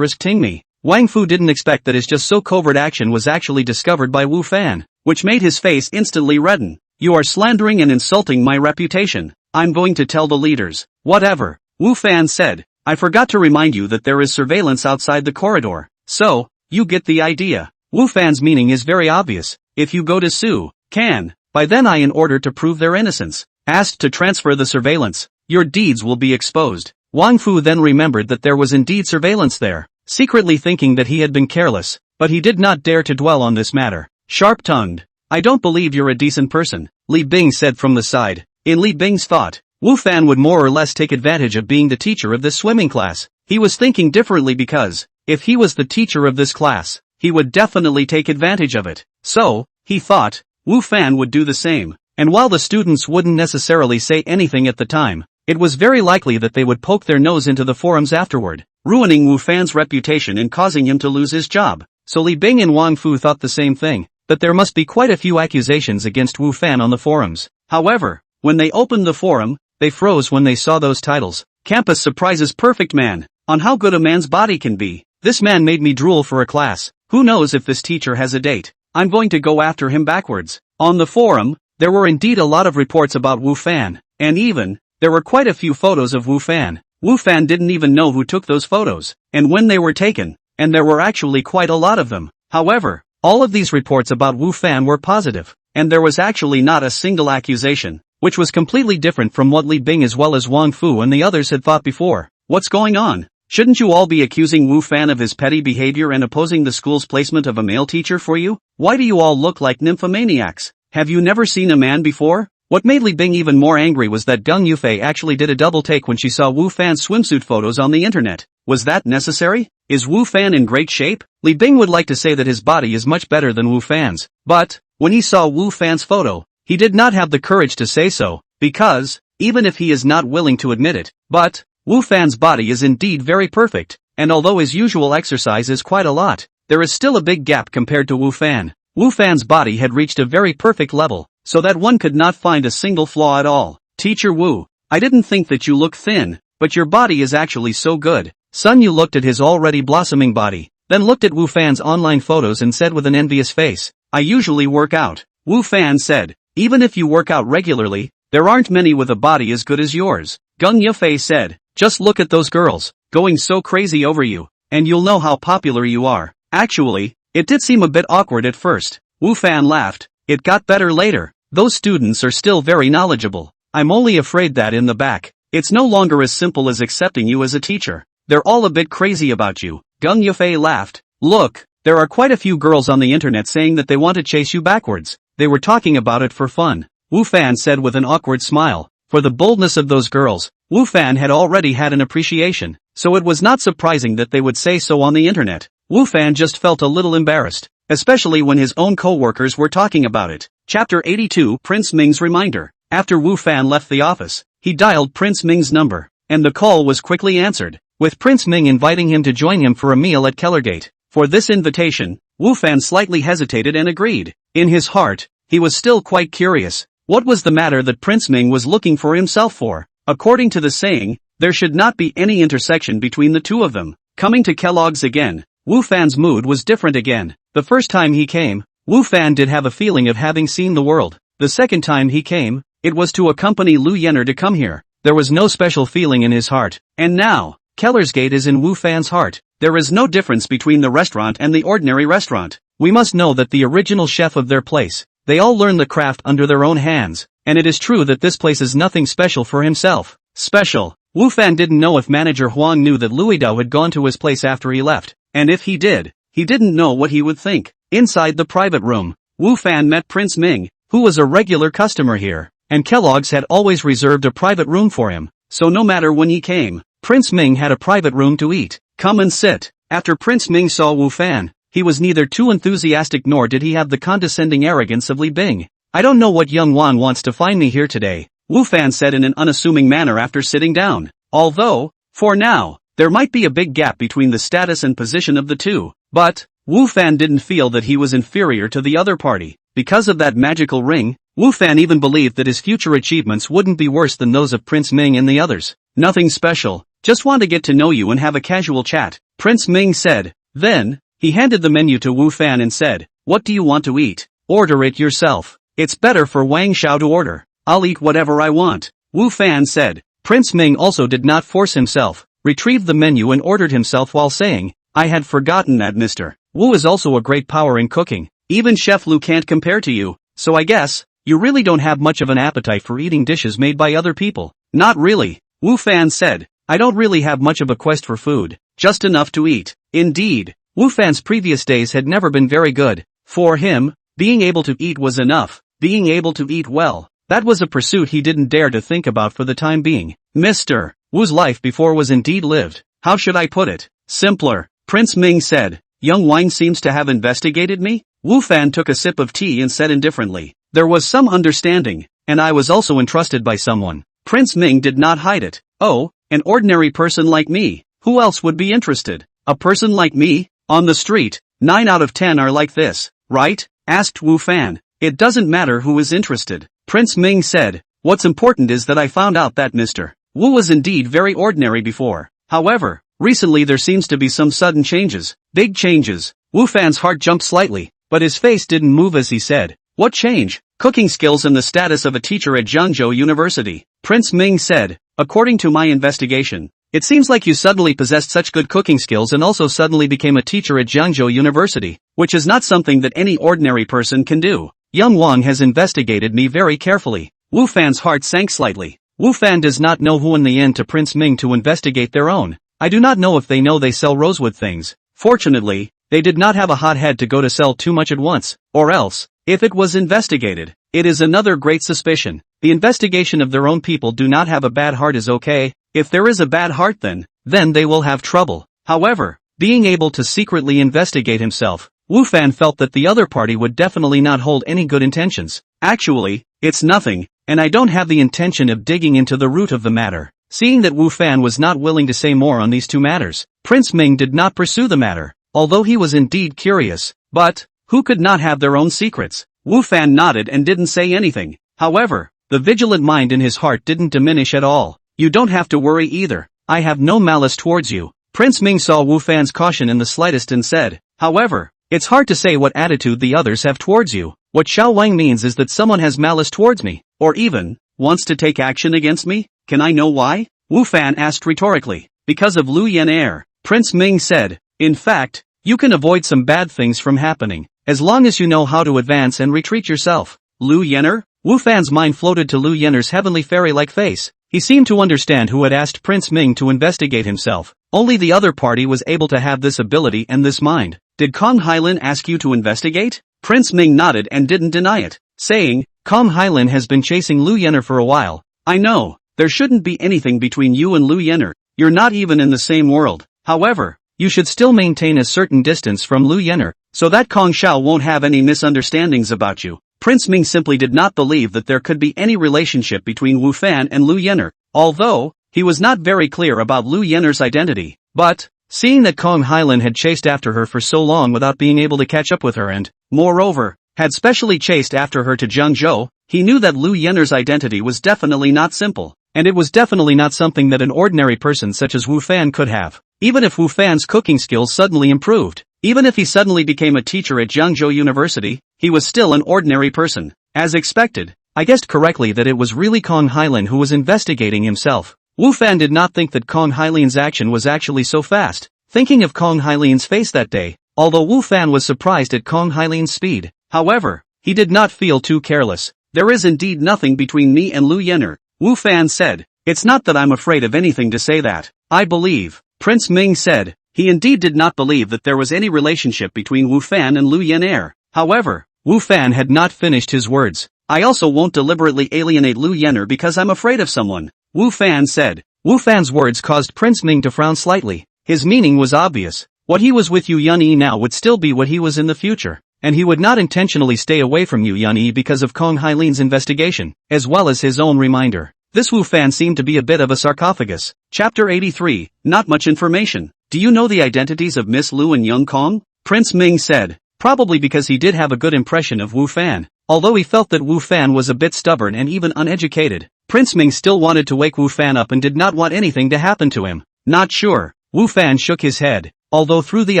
me. Wang Fu didn't expect that his just so covert action was actually discovered by Wu Fan, which made his face instantly redden. You are slandering and insulting my reputation. I'm going to tell the leaders. Whatever, Wu Fan said. I forgot to remind you that there is surveillance outside the corridor. So, you get the idea. Wu Fan's meaning is very obvious. If you go to Su Can, by then in order to prove their innocence, asked to transfer the surveillance, your deeds will be exposed. Wang Fu then remembered that there was indeed surveillance there, secretly thinking that he had been careless, but he did not dare to dwell on this matter. Sharp-tongued. I don't believe you're a decent person, Li Bing said from the side. In Li Bing's thought, Wu Fan would more or less take advantage of being the teacher of this swimming class. He was thinking differently because, if he was the teacher of this class, he would definitely take advantage of it. So, he thought, Wu Fan would do the same. And while the students wouldn't necessarily say anything at the time, it was very likely that they would poke their nose into the forums afterward, ruining Wu Fan's reputation and causing him to lose his job. So Li Bing and Wang Fu thought the same thing, that there must be quite a few accusations against Wu Fan on the forums. However, when they opened the forum, they froze when they saw those titles. Campus surprises perfect man, on how good a man's body can be. This man made me drool for a class. Who knows if this teacher has a date? I'm going to go after him backwards. On the forum, there were indeed a lot of reports about Wu Fan, and even, there were quite a few photos of Wu Fan. Wu Fan didn't even know who took those photos, and when they were taken, and there were actually quite a lot of them. However, all of these reports about Wu Fan were positive, and there was actually not a single accusation, which was completely different from what Li Bing as well as Wang Fu and the others had thought before. What's going on? Shouldn't you all be accusing Wu Fan of his petty behavior and opposing the school's placement of a male teacher for you? Why do you all look like nymphomaniacs? Have you never seen a man before? What made Li Bing even more angry was that Gung Yufei actually did a double take when she saw Wu Fan's swimsuit photos on the internet. Was that necessary? Is Wu Fan in great shape? Li Bing would like to say that his body is much better than Wu Fan's, but, when he saw Wu Fan's photo, he did not have the courage to say so, because, even if he is not willing to admit it, but, Wu Fan's body is indeed very perfect, and although his usual exercise is quite a lot, there is still a big gap compared to Wu Fan. Wu Fan's body had reached a very perfect level, so that one could not find a single flaw at all. Teacher Wu, I didn't think that you look thin, but your body is actually so good. Sun Yu looked at his already blossoming body, then looked at Wu Fan's online photos and said with an envious face, I usually work out. Wu Fan said, even if you work out regularly, there aren't many with a body as good as yours. Gung Yufei said, just look at those girls, going so crazy over you, and you'll know how popular you are. Actually, it did seem a bit awkward at first. Wu Fan laughed. It got better later. Those students are still very knowledgeable. I'm only afraid that in the back, it's no longer as simple as accepting you as a teacher. They're all a bit crazy about you. Gung Yufei laughed. Look, there are quite a few girls on the internet saying that they want to chase you backwards. They were talking about it for fun. Wu Fan said with an awkward smile. For the boldness of those girls, Wu Fan had already had an appreciation, so it was not surprising that they would say so on the internet. Wu Fan just felt a little embarrassed, especially when his own co-workers were talking about it. Chapter 82 Prince Ming's Reminder. After Wu Fan left the office, he dialed Prince Ming's number, and the call was quickly answered, with Prince Ming inviting him to join him for a meal at Kellergate. For this invitation, Wu Fan slightly hesitated and agreed. In his heart, he was still quite curious. What was the matter that Prince Ming was looking for himself for? According to the saying, there should not be any intersection between the two of them. Coming to Kellogg's again, Wu Fan's mood was different again. The first time he came, Wu Fan did have a feeling of having seen the world. The second time he came, It was to accompany Lu Yenner to come here. There was no special feeling in his heart. And now, Kellersgate is in Wu Fan's heart. There is no difference between the restaurant and the ordinary restaurant. We must know that the original chef of their place, they all learn the craft under their own hands, and it is true that this place is nothing special for himself. Special. Wu Fan didn't know if manager Huang knew that Louis Dao had gone to his place after he left, and if he did, he didn't know what he would think. Inside the private room, Wu Fan met Prince Ming, who was a regular customer here, and Kellogg's had always reserved a private room for him, so no matter when he came, Prince Ming had a private room to eat. Come and sit. After Prince Ming saw Wu Fan, he was neither too enthusiastic nor did he have the condescending arrogance of Li Bing. I don't know what young Wan wants to find me here today, Wu Fan said in an unassuming manner after sitting down. Although, for now, there might be a big gap between the status and position of the two, but Wu Fan didn't feel that he was inferior to the other party. Because of that magical ring, Wu Fan even believed that his future achievements wouldn't be worse than those of Prince Ming and the others. Nothing special, just want to get to know you and have a casual chat, Prince Ming said. Then, he handed the menu to Wu Fan and said, what do you want to eat? Order it yourself. It's better for Wang Xiao to order. I'll eat whatever I want, Wu Fan said. Prince Ming also did not force himself, retrieved the menu and ordered himself while saying, I had forgotten that Mr. Wu is also a great power in cooking. Even Chef Lu can't compare to you, so I guess, you really don't have much of an appetite for eating dishes made by other people. Not really, Wu Fan said. I don't really have much of a quest for food, just enough to eat. Indeed, Wu Fan's previous days had never been very good. For him, being able to eat was enough. Being able to eat well, that was a pursuit he didn't dare to think about for the time being. Mr. Wu's life before was indeed lived. How should I put it? Simpler, Prince Ming said. Young Wang seems to have investigated me? Wu Fan took a sip of tea and said indifferently. There was some understanding, and I was also entrusted by someone. Prince Ming did not hide it. Oh, an ordinary person like me. Who else would be interested? A person like me? On the street, 9 out of 10 are like this, right? Asked Wu Fan. It doesn't matter who is interested, Prince Ming said. What's important is that I found out that Mr. Wu was indeed very ordinary before. However, recently there seems to be some sudden changes. Big changes. Wu Fan's heart jumped slightly, but his face didn't move as he said, what change? Cooking skills and the status of a teacher at Zhengzhou University. Prince Ming said, according to my investigation, it seems like you suddenly possessed such good cooking skills and also suddenly became a teacher at Zhengzhou University, which is not something that any ordinary person can do. Young Wang has investigated me very carefully. Wu Fan's heart sank slightly. Wu Fan does not know who in the end to Prince Ming to investigate their own. I do not know if they know they sell rosewood things. Fortunately, they did not have a hot head to go to sell too much at once, or else, if it was investigated, it is another great suspicion. The investigation of their own people do not have a bad heart is okay. If there is a bad heart then they will have trouble. However, being able to secretly investigate himself, Wu Fan felt that the other party would definitely not hold any good intentions. Actually, it's nothing, and I don't have the intention of digging into the root of the matter. Seeing that Wu Fan was not willing to say more on these two matters, Prince Ming did not pursue the matter, although he was indeed curious. But, who could not have their own secrets? Wu Fan nodded and didn't say anything. However, the vigilant mind in his heart didn't diminish at all. You don't have to worry either. I have no malice towards you. Prince Ming saw Wu Fan's caution in the slightest and said, however, it's hard to say what attitude the others have towards you. What Xiao Wang means is that someone has malice towards me, or even, wants to take action against me? Can I know why? Wu Fan asked rhetorically. Because of Lu Yan Air, Prince Ming said. In fact, you can avoid some bad things from happening, as long as you know how to advance and retreat yourself. Lu Yenner? Wu Fan's mind floated to Lu Yenner's heavenly fairy-like face. He seemed to understand who had asked Prince Ming to investigate himself. Only the other party was able to have this ability and this mind. Did Kong Hailin ask you to investigate? Prince Ming nodded and didn't deny it, saying, Kong Hailin has been chasing Lu Yenner for a while. I know, there shouldn't be anything between you and Lu Yenner. You're not even in the same world. However, you should still maintain a certain distance from Lu Yenner, so that Kong Xiao won't have any misunderstandings about you. Prince Ming simply did not believe that there could be any relationship between Wu Fan and Lu Yenner, although, he was not very clear about Lu Yenner's identity. But, seeing that Kong Hailin had chased after her for so long without being able to catch up with her and, moreover, had specially chased after her to Zhengzhou, he knew that Lu Yenner's identity was definitely not simple, and it was definitely not something that an ordinary person such as Wu Fan could have. Even if Wu Fan's cooking skills suddenly improved, even if he suddenly became a teacher at Zhengzhou University, he was still an ordinary person. As expected, I guessed correctly that it was really Kong Hylan who was investigating himself. Wu Fan did not think that Kong Hylian's action was actually so fast. Thinking of Kong Hylian's face that day, although Wu Fan was surprised at Kong Hylian's speed, however, he did not feel too careless. There is indeed nothing between me and Lu Yener, Wu Fan said. It's not that I'm afraid of anything to say that. I believe, Prince Ming said. He indeed did not believe that there was any relationship between Wu Fan and Lu Yener. However, Wu Fan had not finished his words. I also won't deliberately alienate Lu Yener because I'm afraid of someone, Wu Fan said. Wu Fan's words caused Prince Ming to frown slightly. His meaning was obvious. What he was with Yu Yunyi now would still be what he was in the future, and he would not intentionally stay away from Yu Yunyi because of Kong Hylian's investigation, as well as his own reminder. This Wu Fan seemed to be a bit of a sarcophagus. Chapter 83, Not much information. Do you know the identities of Miss Lu and young Kong? Prince Ming said, probably because he did have a good impression of Wu Fan. Although he felt that Wu Fan was a bit stubborn and even uneducated, Prince Ming still wanted to wake Wu Fan up and did not want anything to happen to him. Not sure. Wu Fan shook his head. Although through the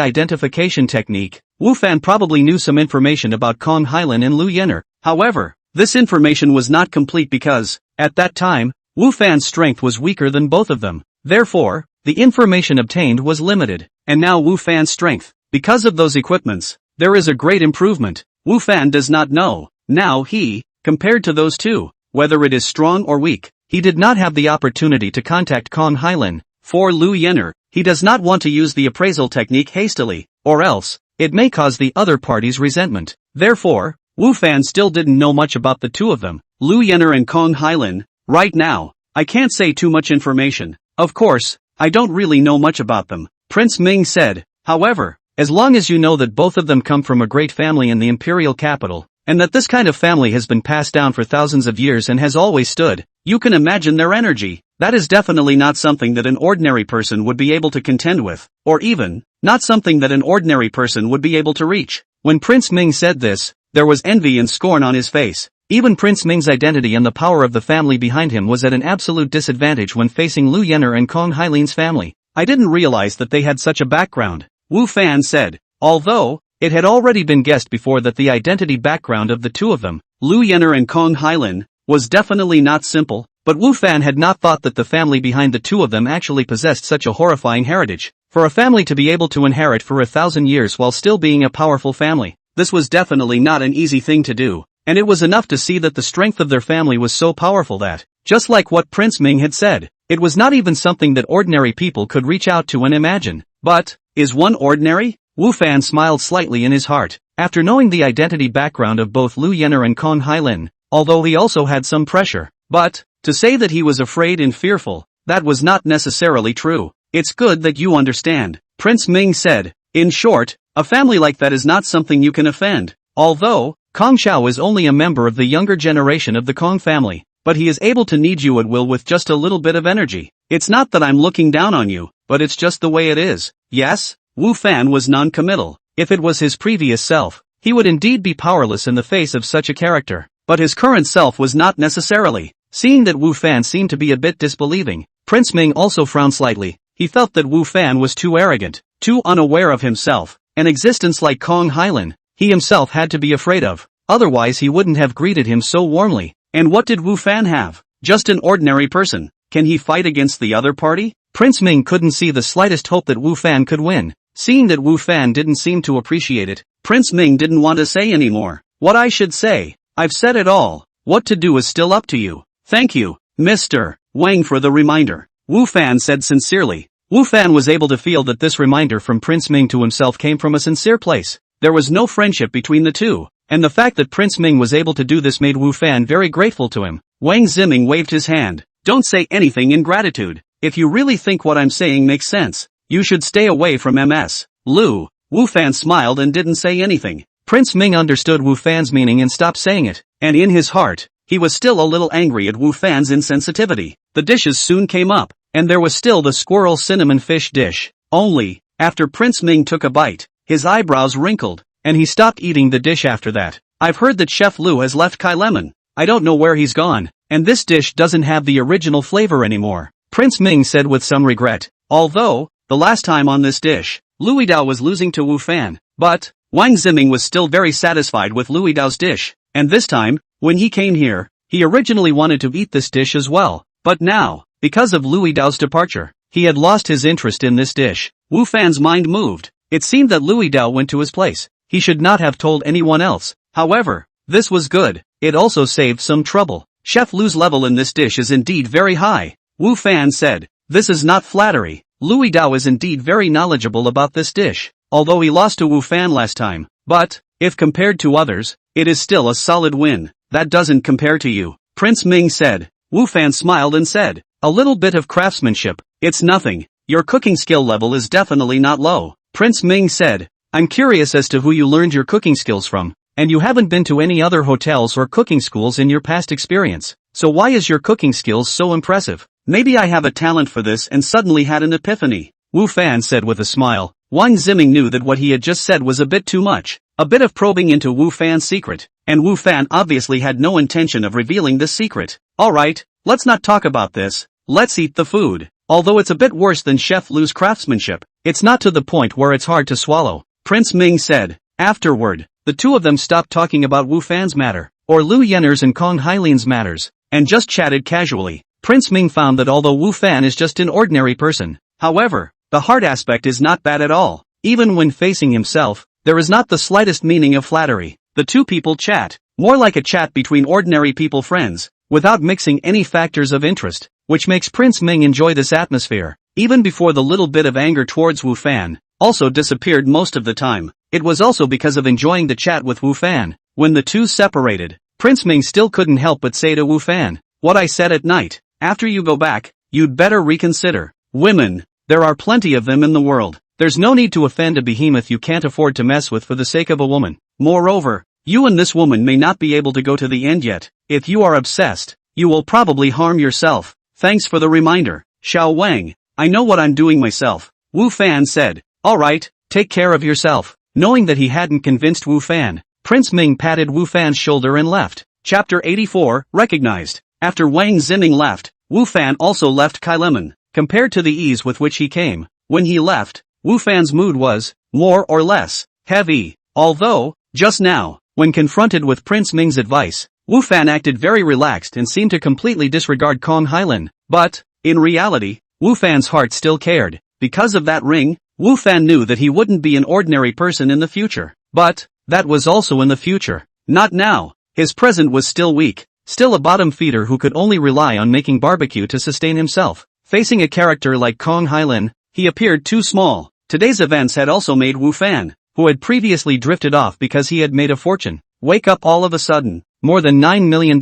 identification technique, Wu Fan probably knew some information about Kong Hylan and Lu Yener. However, this information was not complete because, at that time, Wu Fan's strength was weaker than both of them. Therefore, the information obtained was limited. And now Wu Fan's strength, because of those equipments, there is a great improvement. Wu Fan does not know. Now he, compared to those two, whether it is strong or weak, he did not have the opportunity to contact Kong Hylan. For Lu Yener, he does not want to use the appraisal technique hastily, or else, it may cause the other party's resentment. Therefore, Wu Fan still didn't know much about the two of them, Lu Yener and Kong Hylan. Right now, I can't say too much information. Of course, I don't really know much about them, Prince Ming said. However, as long as you know that both of them come from a great family in the imperial capital, and that this kind of family has been passed down for thousands of years and has always stood, you can imagine their energy. That is definitely not something that an ordinary person would be able to contend with, or even, not something that an ordinary person would be able to reach. When Prince Ming said this, there was envy and scorn on his face. Even Prince Ming's identity and the power of the family behind him was at an absolute disadvantage when facing Lu Yener and Kong Hylian's family. I didn't realize that they had such a background, Wu Fan said. Although, it had already been guessed before that the identity background of the two of them, Lu Yener and Kong Hylan, was definitely not simple, but Wu Fan had not thought that the family behind the two of them actually possessed such a horrifying heritage. For a family to be able to inherit for 1,000 years while still being a powerful family, this was definitely not an easy thing to do. And it was enough to see that the strength of their family was so powerful that, just like what Prince Ming had said, it was not even something that ordinary people could reach out to and imagine. But, is one ordinary? Wu Fan smiled slightly in his heart, after knowing the identity background of both Lu Yener and Kong Hylan, although he also had some pressure. But, to say that he was afraid and fearful, that was not necessarily true. It's good that you understand, Prince Ming said. In short, a family like that is not something you can offend. Although, Kong Xiao is only a member of the younger generation of the Kong family, but he is able to knead you at will with just a little bit of energy. It's not that I'm looking down on you, but it's just the way it is. Yes? Wu Fan was non-committal. If it was his previous self, he would indeed be powerless in the face of such a character. But his current self was not necessarily. Seeing that Wu Fan seemed to be a bit disbelieving, Prince Ming also frowned slightly. He felt that Wu Fan was too arrogant, too unaware of himself. An existence like Kong Hylan, he himself had to be afraid of. Otherwise he wouldn't have greeted him so warmly. And what did Wu Fan have? Just an ordinary person. Can he fight against the other party? Prince Ming couldn't see the slightest hope that Wu Fan could win. Seeing that Wu Fan didn't seem to appreciate it, Prince Ming didn't want to say anymore. What I should say, I've said it all. What to do is still up to you. Thank you, Mr. Wang, for the reminder, Wu Fan said sincerely. Wu Fan was able to feel that this reminder from Prince Ming to himself came from a sincere place. There was no friendship between the two, and the fact that Prince Ming was able to do this made Wu Fan very grateful to him. Wang Ziming waved his hand. Don't say anything in gratitude. If you really think what I'm saying makes sense, you should stay away from MS. Lu. Wu Fan smiled and didn't say anything. Prince Ming understood Wu Fan's meaning and stopped saying it, and in his heart, he was still a little angry at Wu Fan's insensitivity. The dishes soon came up, and there was still the squirrel cinnamon fish dish. Only, after Prince Ming took a bite, his eyebrows wrinkled, and he stopped eating the dish after that. I've heard that Chef Lu has left Kai Lemon. I don't know where he's gone, and this dish doesn't have the original flavor anymore, Prince Ming said with some regret. Although, the last time on this dish, Louis Dao was losing to Wu Fan, but Wang Ziming was still very satisfied with Louis Dao's dish, and this time, when he came here, He originally wanted to eat this dish as well, but now, because of Louis Dao's departure, he had lost his interest in this dish. Wu Fan's mind moved. It seemed that Louis Dao went to his place. He should not have told anyone else. However, this was good. It also saved some trouble. Chef Lu's level in this dish is indeed very high. Wu Fan said, "This is not flattery. Louis Dao is indeed very knowledgeable about this dish, although he lost to Wu Fan last time. But, if compared to others, it is still a solid win. That doesn't compare to you," Prince Ming said. Wu Fan smiled and said, "A little bit of craftsmanship. It's nothing. Your cooking skill level is definitely not low." Prince Ming said, "I'm curious as to who you learned your cooking skills from, and you haven't been to any other hotels or cooking schools in your past experience. So why is your cooking skills so impressive? Maybe I have a talent for this and suddenly had an epiphany," Wu Fan said with a smile. Wang Ziming knew that what he had just said was a bit too much, a bit of probing into Wu Fan's secret, and Wu Fan obviously had no intention of revealing this secret. "Alright, let's not talk about this, let's eat the food. Although it's a bit worse than Chef Lu's craftsmanship, it's not to the point where it's hard to swallow," Prince Ming said. Afterward, the two of them stopped talking about Wu Fan's matter, or Lu Yenner's and Kong Hailin's matters, and just chatted casually. Prince Ming found that although Wu Fan is just an ordinary person, however, the heart aspect is not bad at all. Even when facing himself, there is not the slightest meaning of flattery. The two people chat, more like a chat between ordinary people friends, without mixing any factors of interest, which makes Prince Ming enjoy this atmosphere. Even before the little bit of anger towards Wu Fan also disappeared most of the time, it was also because of enjoying the chat with Wu Fan. When the two separated, Prince Ming still couldn't help but say to Wu Fan, "What I said at night, after you go back, you'd better reconsider. Women, there are plenty of them in the world. There's no need to offend a behemoth you can't afford to mess with for the sake of a woman. Moreover, you and this woman may not be able to go to the end yet. If you are obsessed, you will probably harm yourself. Thanks for the reminder, Xiao Wang. I know what I'm doing myself," Wu Fan said. "Alright, take care of yourself." Knowing that he hadn't convinced Wu Fan, Prince Ming patted Wu Fan's shoulder and left. Chapter 84, Recognized. After Wang Ziming left, Wu Fan also left Kailemon. Compared to the ease with which he came, when he left, Wu Fan's mood was, more or less, heavy. Although, just now, when confronted with Prince Ming's advice, Wu Fan acted very relaxed and seemed to completely disregard Kong Hailin. But, in reality, Wu Fan's heart still cared. Because of that ring, Wu Fan knew that he wouldn't be an ordinary person in the future. But, that was also in the future. Not now. His present was still weak. Still a bottom feeder who could only rely on making barbecue to sustain himself. Facing a character like Kong Hailin, he appeared too small. Today's events had also made Wu Fan, who had previously drifted off because he had made a fortune, wake up all of a sudden. More than $9 million,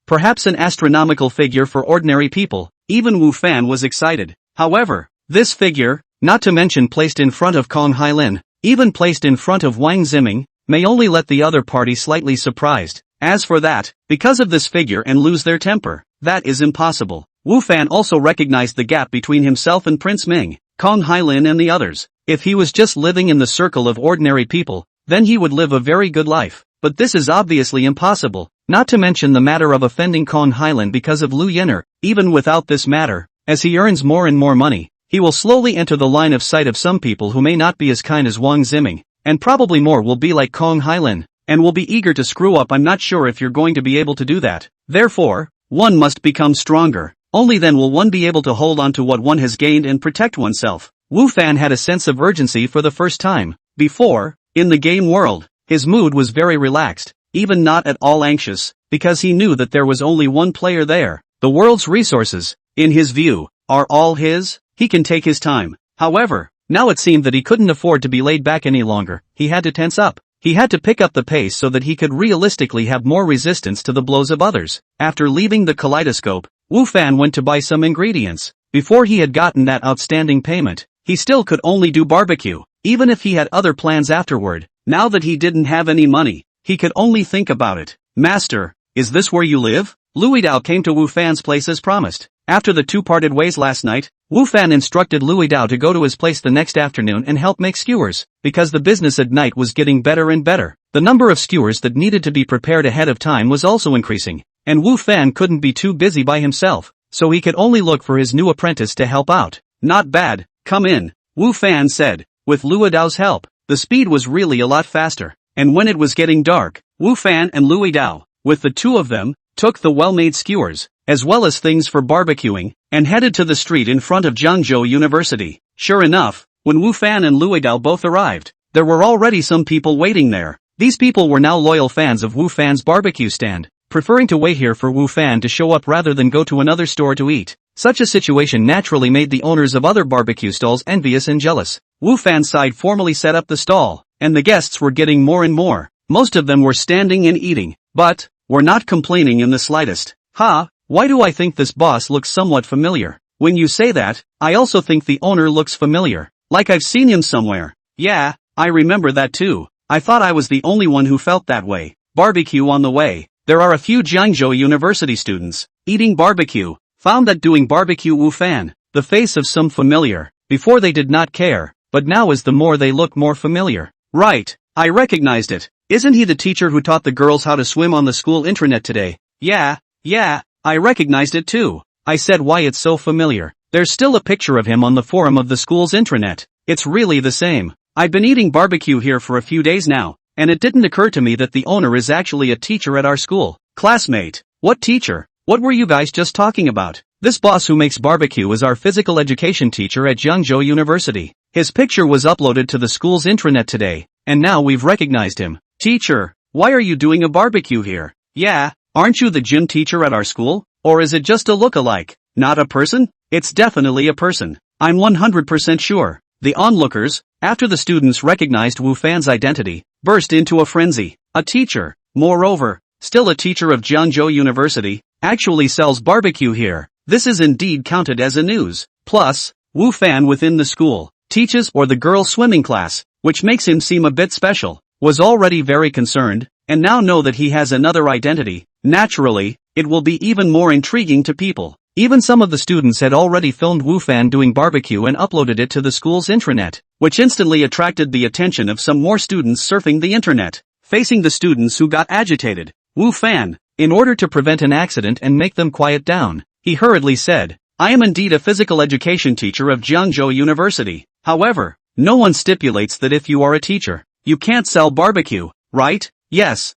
perhaps an astronomical figure for ordinary people. Even Wu Fan was excited. However, this figure, not to mention placed in front of Kong Hailin, even placed in front of Wang Ziming, may only let the other party slightly surprised. As for that, because of this figure and lose their temper, that is impossible. Wu Fan also recognized the gap between himself and Prince Ming, Kong Hailin and the others. If he was just living in the circle of ordinary people, then he would live a very good life. But this is obviously impossible, not to mention the matter of offending Kong Hailin because of Lu Yenner. Even without this matter, as he earns more and more money, he will slowly enter the line of sight of some people who may not be as kind as Wang Ziming, and probably more will be like Kong Hailin, and will be eager to screw up. I'm not sure if you're going to be able to do that. Therefore, one must become stronger. Only then will one be able to hold on to what one has gained and protect oneself. Wu Fan had a sense of urgency for the first time. Before, in the game world, his mood was very relaxed, even not at all anxious, because he knew that there was only one player there. The world's resources, in his view, are all his. He can take his time. However, now it seemed that he couldn't afford to be laid back any longer. He had to tense up. He had to pick up the pace so that he could realistically have more resistance to the blows of others. After leaving the kaleidoscope, Wu Fan went to buy some ingredients. Before he had gotten that outstanding payment, he still could only do barbecue, even if he had other plans afterward. Now that he didn't have any money, he could only think about it. "Master, is this where you live?" Louis Dao came to Wu Fan's place as promised. After the two parted ways last night, Wu Fan instructed Louis Dao to go to his place the next afternoon and help make skewers. Because the business at night was getting better and better, the number of skewers that needed to be prepared ahead of time was also increasing. And Wu Fan couldn't be too busy by himself, so he could only look for his new apprentice to help out. "Not bad, come in," Wu Fan said. With Louis Dao's help, the speed was really a lot faster. And when it was getting dark, Wu Fan and Louis Dao, with the two of them, took the well-made skewers, as well as things for barbecuing, and headed to the street in front of Jiangzhou University. Sure enough, when Wu Fan and Luidao both arrived, there were already some people waiting there. These people were now loyal fans of Wu Fan's barbecue stand, preferring to wait here for Wu Fan to show up rather than go to another store to eat. Such a situation naturally made the owners of other barbecue stalls envious and jealous. Wu Fan's side formally set up the stall, and the guests were getting more and more. Most of them were standing and eating, but were not complaining in the slightest. Why do I think this boss looks somewhat familiar? When you say that, I also think the owner looks familiar. Like I've seen him somewhere. Yeah, I remember that too. I thought I was the only one who felt that way. Barbecue on the way. There are a few Jiangzhou University students eating barbecue. Found that doing barbecue Wu Fan, the face of some familiar. Before they did not care, but now as the more they look more familiar. Right, I recognized it. Isn't he the teacher who taught the girls how to swim on the school intranet today? Yeah, I recognized it too. I said why it's so familiar. There's still a picture of him on the forum of the school's intranet. It's really the same. I've been eating barbecue here for a few days now, and it didn't occur to me that the owner is actually a teacher at our school. Classmate. What teacher? What were you guys just talking about? This boss who makes barbecue is our physical education teacher at Jiangzhou University. His picture was uploaded to the school's intranet today, and now we've recognized him. Teacher, why are you doing a barbecue here? Yeah, aren't you the gym teacher at our school? Or is it just a look-alike? Not a person? It's definitely a person. I'm 100% sure. The onlookers, after the students recognized Wu Fan's identity, burst into a frenzy. A teacher, moreover, still a teacher of Jiangzhou University, actually sells barbecue here. This is indeed counted as a news. Plus, Wu Fan within the school, teaches or the girls' swimming class, which makes him seem a bit special, was already very concerned, and now know that he has another identity. Naturally, it will be even more intriguing to people. Even some of the students had already filmed Wu Fan doing barbecue and uploaded it to the school's intranet, which instantly attracted the attention of some more students surfing the internet. Facing the students who got agitated, Wu Fan, in order to prevent an accident and make them quiet down, he hurriedly said, I am indeed a physical education teacher of Jiangzhou University. However, no one stipulates that if you are a teacher, you can't sell barbecue, right? Yes,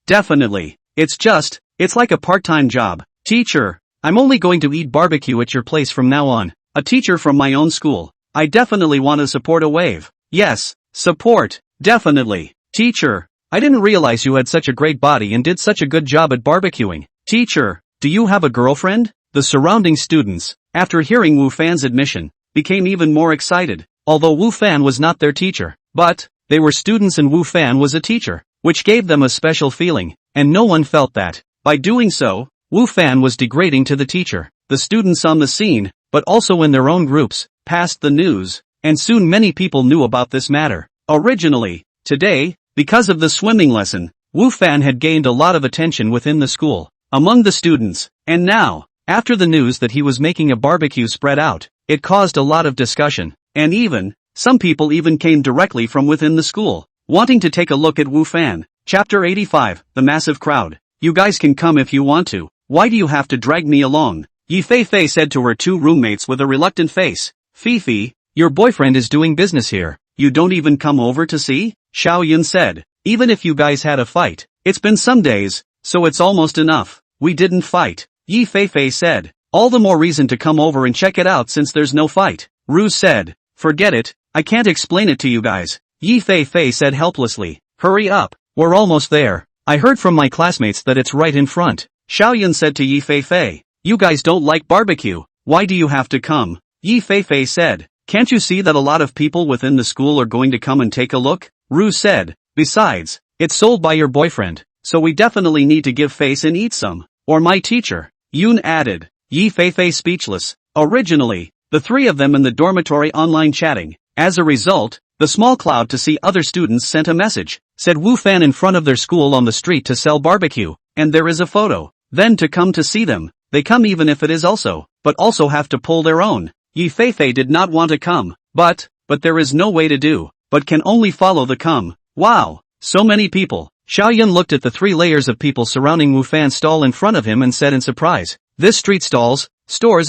definitely. It's like a part-time job. Teacher, I'm only going to eat barbecue at your place from now on. A teacher from my own school. I definitely want to support a wave. Yes, support, definitely. Teacher, I didn't realize you had such a great body and did such a good job at barbecuing. Teacher, do you have a girlfriend? The surrounding students, after hearing Wu Fan's admission, became even more excited, although Wu Fan was not their teacher. But, they were students and Wu Fan was a teacher, which gave them a special feeling, and no one felt that, by doing so, Wu Fan was degrading to the teacher. The students on the scene, but also in their own groups, passed the news, and soon many people knew about this matter. Originally, today, because of the swimming lesson, Wu Fan had gained a lot of attention within the school, among the students, and now, after the news that he was making a barbecue spread out, it caused a lot of discussion, and some people even came directly from within the school, wanting to take a look at Wu Fan. Chapter 85, The Massive Crowd. You guys can come if you want to. Why do you have to drag me along? Yi Fei said to her two roommates with a reluctant face. Fifi, your boyfriend is doing business here. You don't even come over to see? Xiao Yun said. Even if you guys had a fight, it's been some days, so it's almost enough. We didn't fight. Yi Fei said. All the more reason to come over and check it out since there's no fight. Ru said. Forget it, I can't explain it to you guys. Yi Fei said helplessly. Hurry up, we're almost there. I heard from my classmates that it's right in front. Xiao Yun said to Yi Fei. You guys don't like barbecue, why do you have to come? Yi Fei said. Can't you see that a lot of people within the school are going to come and take a look? Ru said. Besides, it's sold by your boyfriend, so we definitely need to give face and eat some. Or my teacher. Yun added. Yi Fei speechless. Originally, the three of them in the dormitory online chatting. As a result, the small cloud to see other students sent a message, said Wu Fan in front of their school on the street to sell barbecue, and there is a photo. Then to come to see them, they come even if it is but also have to pull their own. Yi Fei did not want to come, but there is no way to do, but can only follow the come. Wow, so many people. Xiao Yun looked at the 3 layers of people surrounding Wu Fan's stall in front of him and said in surprise, this street stores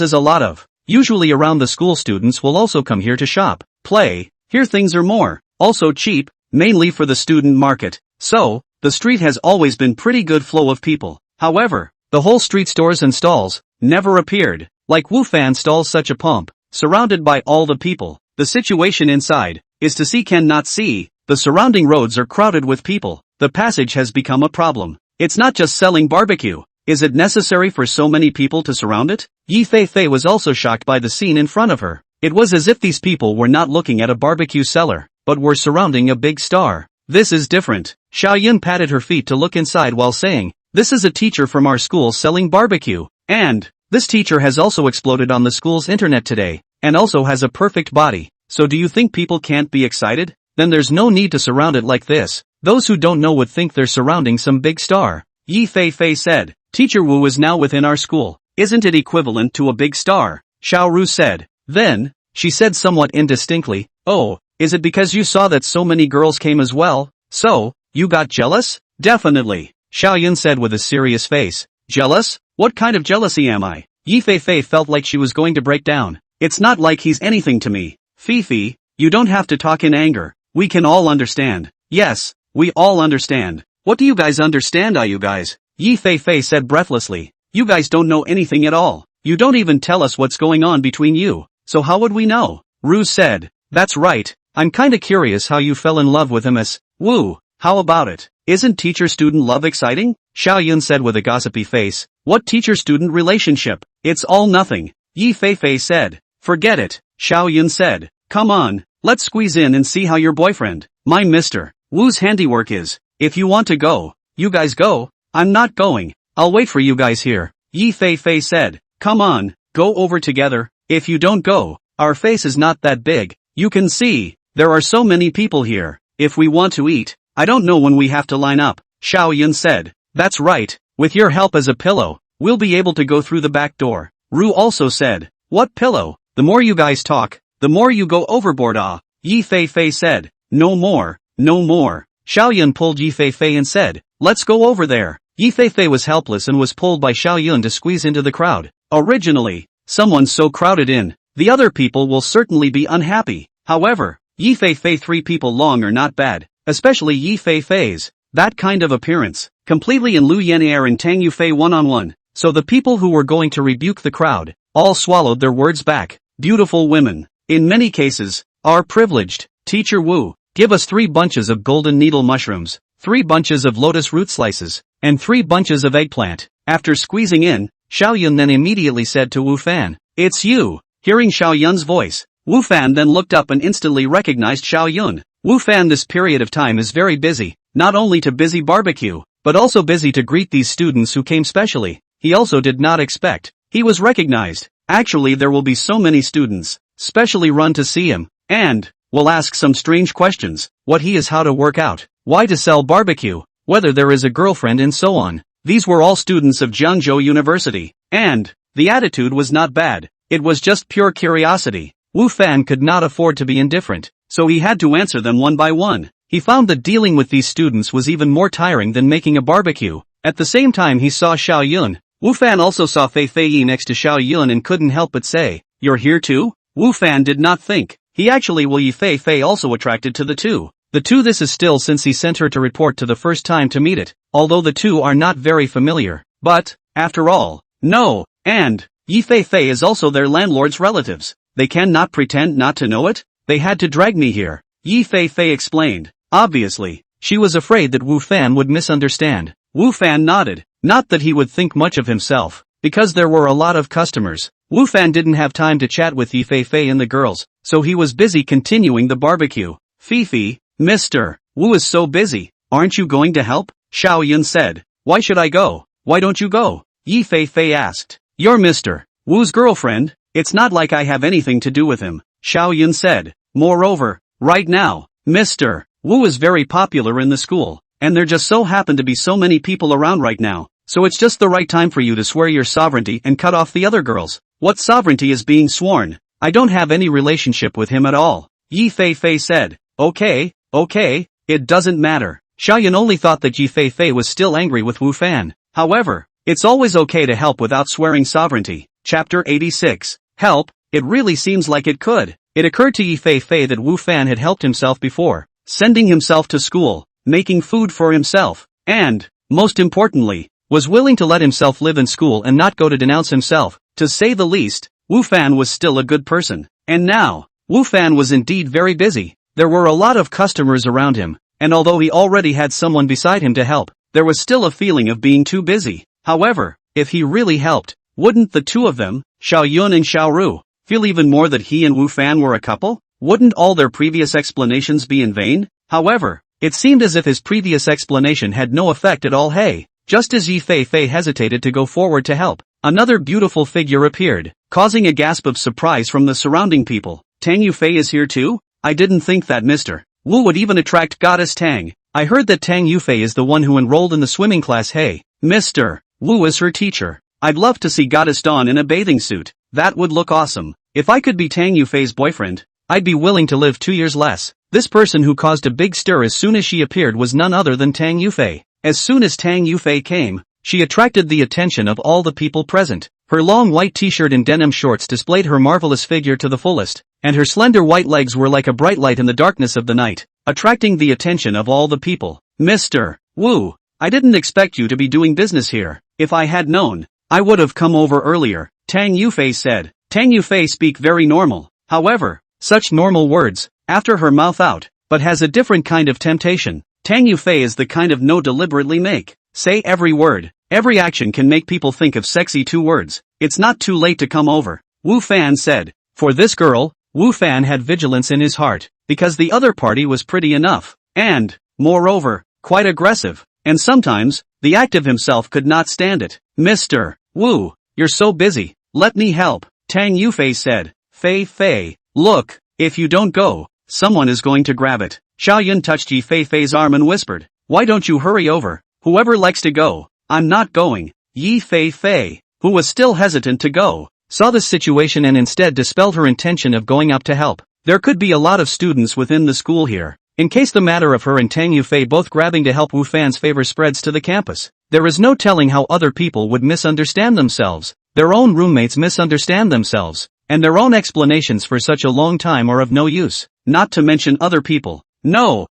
is a lot of. Usually around the school students will also come here to shop, play, here things are more, also cheap, mainly for the student market. So, the street has always been pretty good flow of people. However, the whole street stores and stalls never appeared. Like Wu Fan stalls such a pomp, surrounded by all the people. The situation inside is to see cannot see. The surrounding roads are crowded with people. The passage has become a problem. It's not just selling barbecue. Is it necessary for so many people to surround it? Yi Fei was also shocked by the scene in front of her. It was as if these people were not looking at a barbecue seller, but were surrounding a big star. This is different. Xiaoyun patted her feet to look inside while saying, "This is a teacher from our school selling barbecue. And this teacher has also exploded on the school's internet today, and also has a perfect body. So do you think people can't be excited? Then there's no need to surround it like this. Those who don't know would think they're surrounding some big star." Yi Fei said, "Teacher Wu is now within our school. Isn't it equivalent to a big star?" Xiao Ru said. Then, she said somewhat indistinctly, "Oh, is it because you saw that so many girls came as well? So, you got jealous?" "Definitely," Xiaoyun said with a serious face. "Jealous? What kind of jealousy am I?" Yi Fei felt like she was going to break down. "It's not like he's anything to me. Fifi, you don't have to talk in anger. We can all understand." "Yes, we all understand. What do you guys understand, you guys?" Yi Fei said breathlessly. "You guys don't know anything at all. You don't even tell us what's going on between you. So how would we know?" Ru said. "That's right. I'm kinda curious how you fell in love with him as Wu. How about it? Isn't teacher-student love exciting?" Xiaoyun said with a gossipy face. "What teacher-student relationship? It's all nothing." Yi Fei said. "Forget it," Xiaoyun said. "Come on, let's squeeze in and see how your boyfriend, my Mr. Wu's handiwork is. If you want to go, you guys go. I'm not going. I'll wait for you guys here." Yi Fei said. "Come on, go over together. If you don't go, our face is not that big. You can see, there are so many people here. If we want to eat, I don't know when we have to line up." Xiaoyun said. "That's right, with your help as a pillow, we'll be able to go through the back door." Ru also said. "What pillow? The more you guys talk, the more you go overboard, Yi Fei said. No more, no more." Xiaoyun pulled Yi Fei and said, "Let's go over there." Yi Fei was helpless and was pulled by Xiaoyun to squeeze into the crowd. Originally, someone so crowded in, the other people will certainly be unhappy. However, Yi Fei 3 people long are not bad, especially Yi Fei's. That kind of appearance, completely in Lu Yanair and Tang Yufei one-on-one. So the people who were going to rebuke the crowd, all swallowed their words back. Beautiful women, in many cases, are privileged. Teacher Wu, give us 3 bunches of golden needle mushrooms, 3 bunches of lotus root slices, and 3 bunches of eggplant. After squeezing in, Xiaoyun then immediately said to Wu Fan, "It's you." Hearing Xiaoyun's voice, Wu Fan then looked up and instantly recognized Xiaoyun. Wu Fan this period of time is very busy, not only to busy barbecue, but also busy to greet these students who came specially. He also did not expect he was recognized. Actually, there will be so many students, specially run to see him, and will ask some strange questions, what he is, how to work out, why to sell barbecue, whether there is a girlfriend and so on. These were all students of Jiangzhou University, and the attitude was not bad. It was just pure curiosity. Wu Fan could not afford to be indifferent, so he had to answer them one by one. He found that dealing with these students was even more tiring than making a barbecue. At the same time he saw Xiaoyun. Wu Fan also saw Fei next to Xiaoyun and couldn't help but say, "You're here too?" Wu Fan did not think he actually will Yi Fei also attracted to the two. This is still since he sent her to report to the first time to meet it, although the two are not very familiar. But, after all, no, and Yi Fei is also their landlord's relatives. They cannot pretend not to know it? They had to drag me here, Yi Fei explained. Obviously, she was afraid that Wu Fan would misunderstand. Wu Fan nodded, not that he would think much of himself, because there were a lot of customers. Wu Fan didn't have time to chat with Yi Fei and the girls, so he was busy continuing the barbecue. "Fifi, Mr. Wu is so busy, aren't you going to help?" Xiaoyun said. "Why should I go? Why don't you go?" Yi Fei asked. "You're Mr. Wu's girlfriend, it's not like I have anything to do with him," Xiaoyun said. "Moreover, right now, Mr. Wu is very popular in the school, and there just so happen to be so many people around right now, so it's just the right time for you to swear your sovereignty and cut off the other girls." "What sovereignty is being sworn? I don't have any relationship with him at all," Yi Fei said. Okay, it doesn't matter." Xiaoyun only thought that Yi Fei was still angry with Wu Fan. However, it's always okay to help without swearing sovereignty. Chapter 86. Help, it really seems like it could. It occurred to Yi Fei that Wu Fan had helped himself before, sending himself to school, making food for himself, and, most importantly, was willing to let himself live in school and not go to denounce himself. To say the least, Wu Fan was still a good person. And now, Wu Fan was indeed very busy. There were a lot of customers around him, and although he already had someone beside him to help, there was still a feeling of being too busy. However, if he really helped, wouldn't the two of them, Xiao Yun and Xiao Ru, feel even more that he and Wu Fan were a couple? Wouldn't all their previous explanations be in vain? However, it seemed as if his previous explanation had no effect at all. Hey, just as Yi Fei Fei hesitated to go forward to help, another beautiful figure appeared, causing a gasp of surprise from the surrounding people. Tang Yufei is here too? I didn't think that Mr. Wu would even attract Goddess Tang. I heard that Tang Yufei is the one who enrolled in the swimming class. Hey, Mr. Wu is her teacher. I'd love to see Goddess Dawn in a bathing suit. That would look awesome. If I could be Tang Yufei's boyfriend, I'd be willing to live 2 years less. This person who caused a big stir as soon as she appeared was none other than Tang Yufei. As soon as Tang Yufei came, she attracted the attention of all the people present. Her long white t-shirt and denim shorts displayed her marvelous figure to the fullest, and her slender white legs were like a bright light in the darkness of the night, attracting the attention of all the people. Mr. Wu, I didn't expect you to be doing business here. If I had known, I would have come over earlier, Tang Yufei said. Tang Yufei speak very normal. However, such normal words, after her mouth out, but has a different kind of temptation. Tang Yufei is the kind of no deliberately make. Say every word, every action can make people think of sexy 2 words. It's not too late to come over, Wu Fan said. For this girl, Wu Fan had vigilance in his heart, because the other party was pretty enough, and, moreover, quite aggressive, and sometimes, the active himself could not stand it. Mr. Wu, you're so busy, let me help, Tang Yufei said. Fei Fei, look, if you don't go, someone is going to grab it. Xiao Yun touched Yi Fei Fei's arm and whispered, why don't you hurry over? Whoever likes to go. I'm not going. Yi Fei Fei, who was still hesitant to go, saw this situation and instead dispelled her intention of going up to help. There could be a lot of students within the school here. In case the matter of her and Tang Yufei both grabbing to help Wu Fan's favor spreads to the campus, there is no telling how other people would misunderstand themselves. Their own roommates misunderstand themselves, and their own explanations for such a long time are of no use, not to mention other people. No.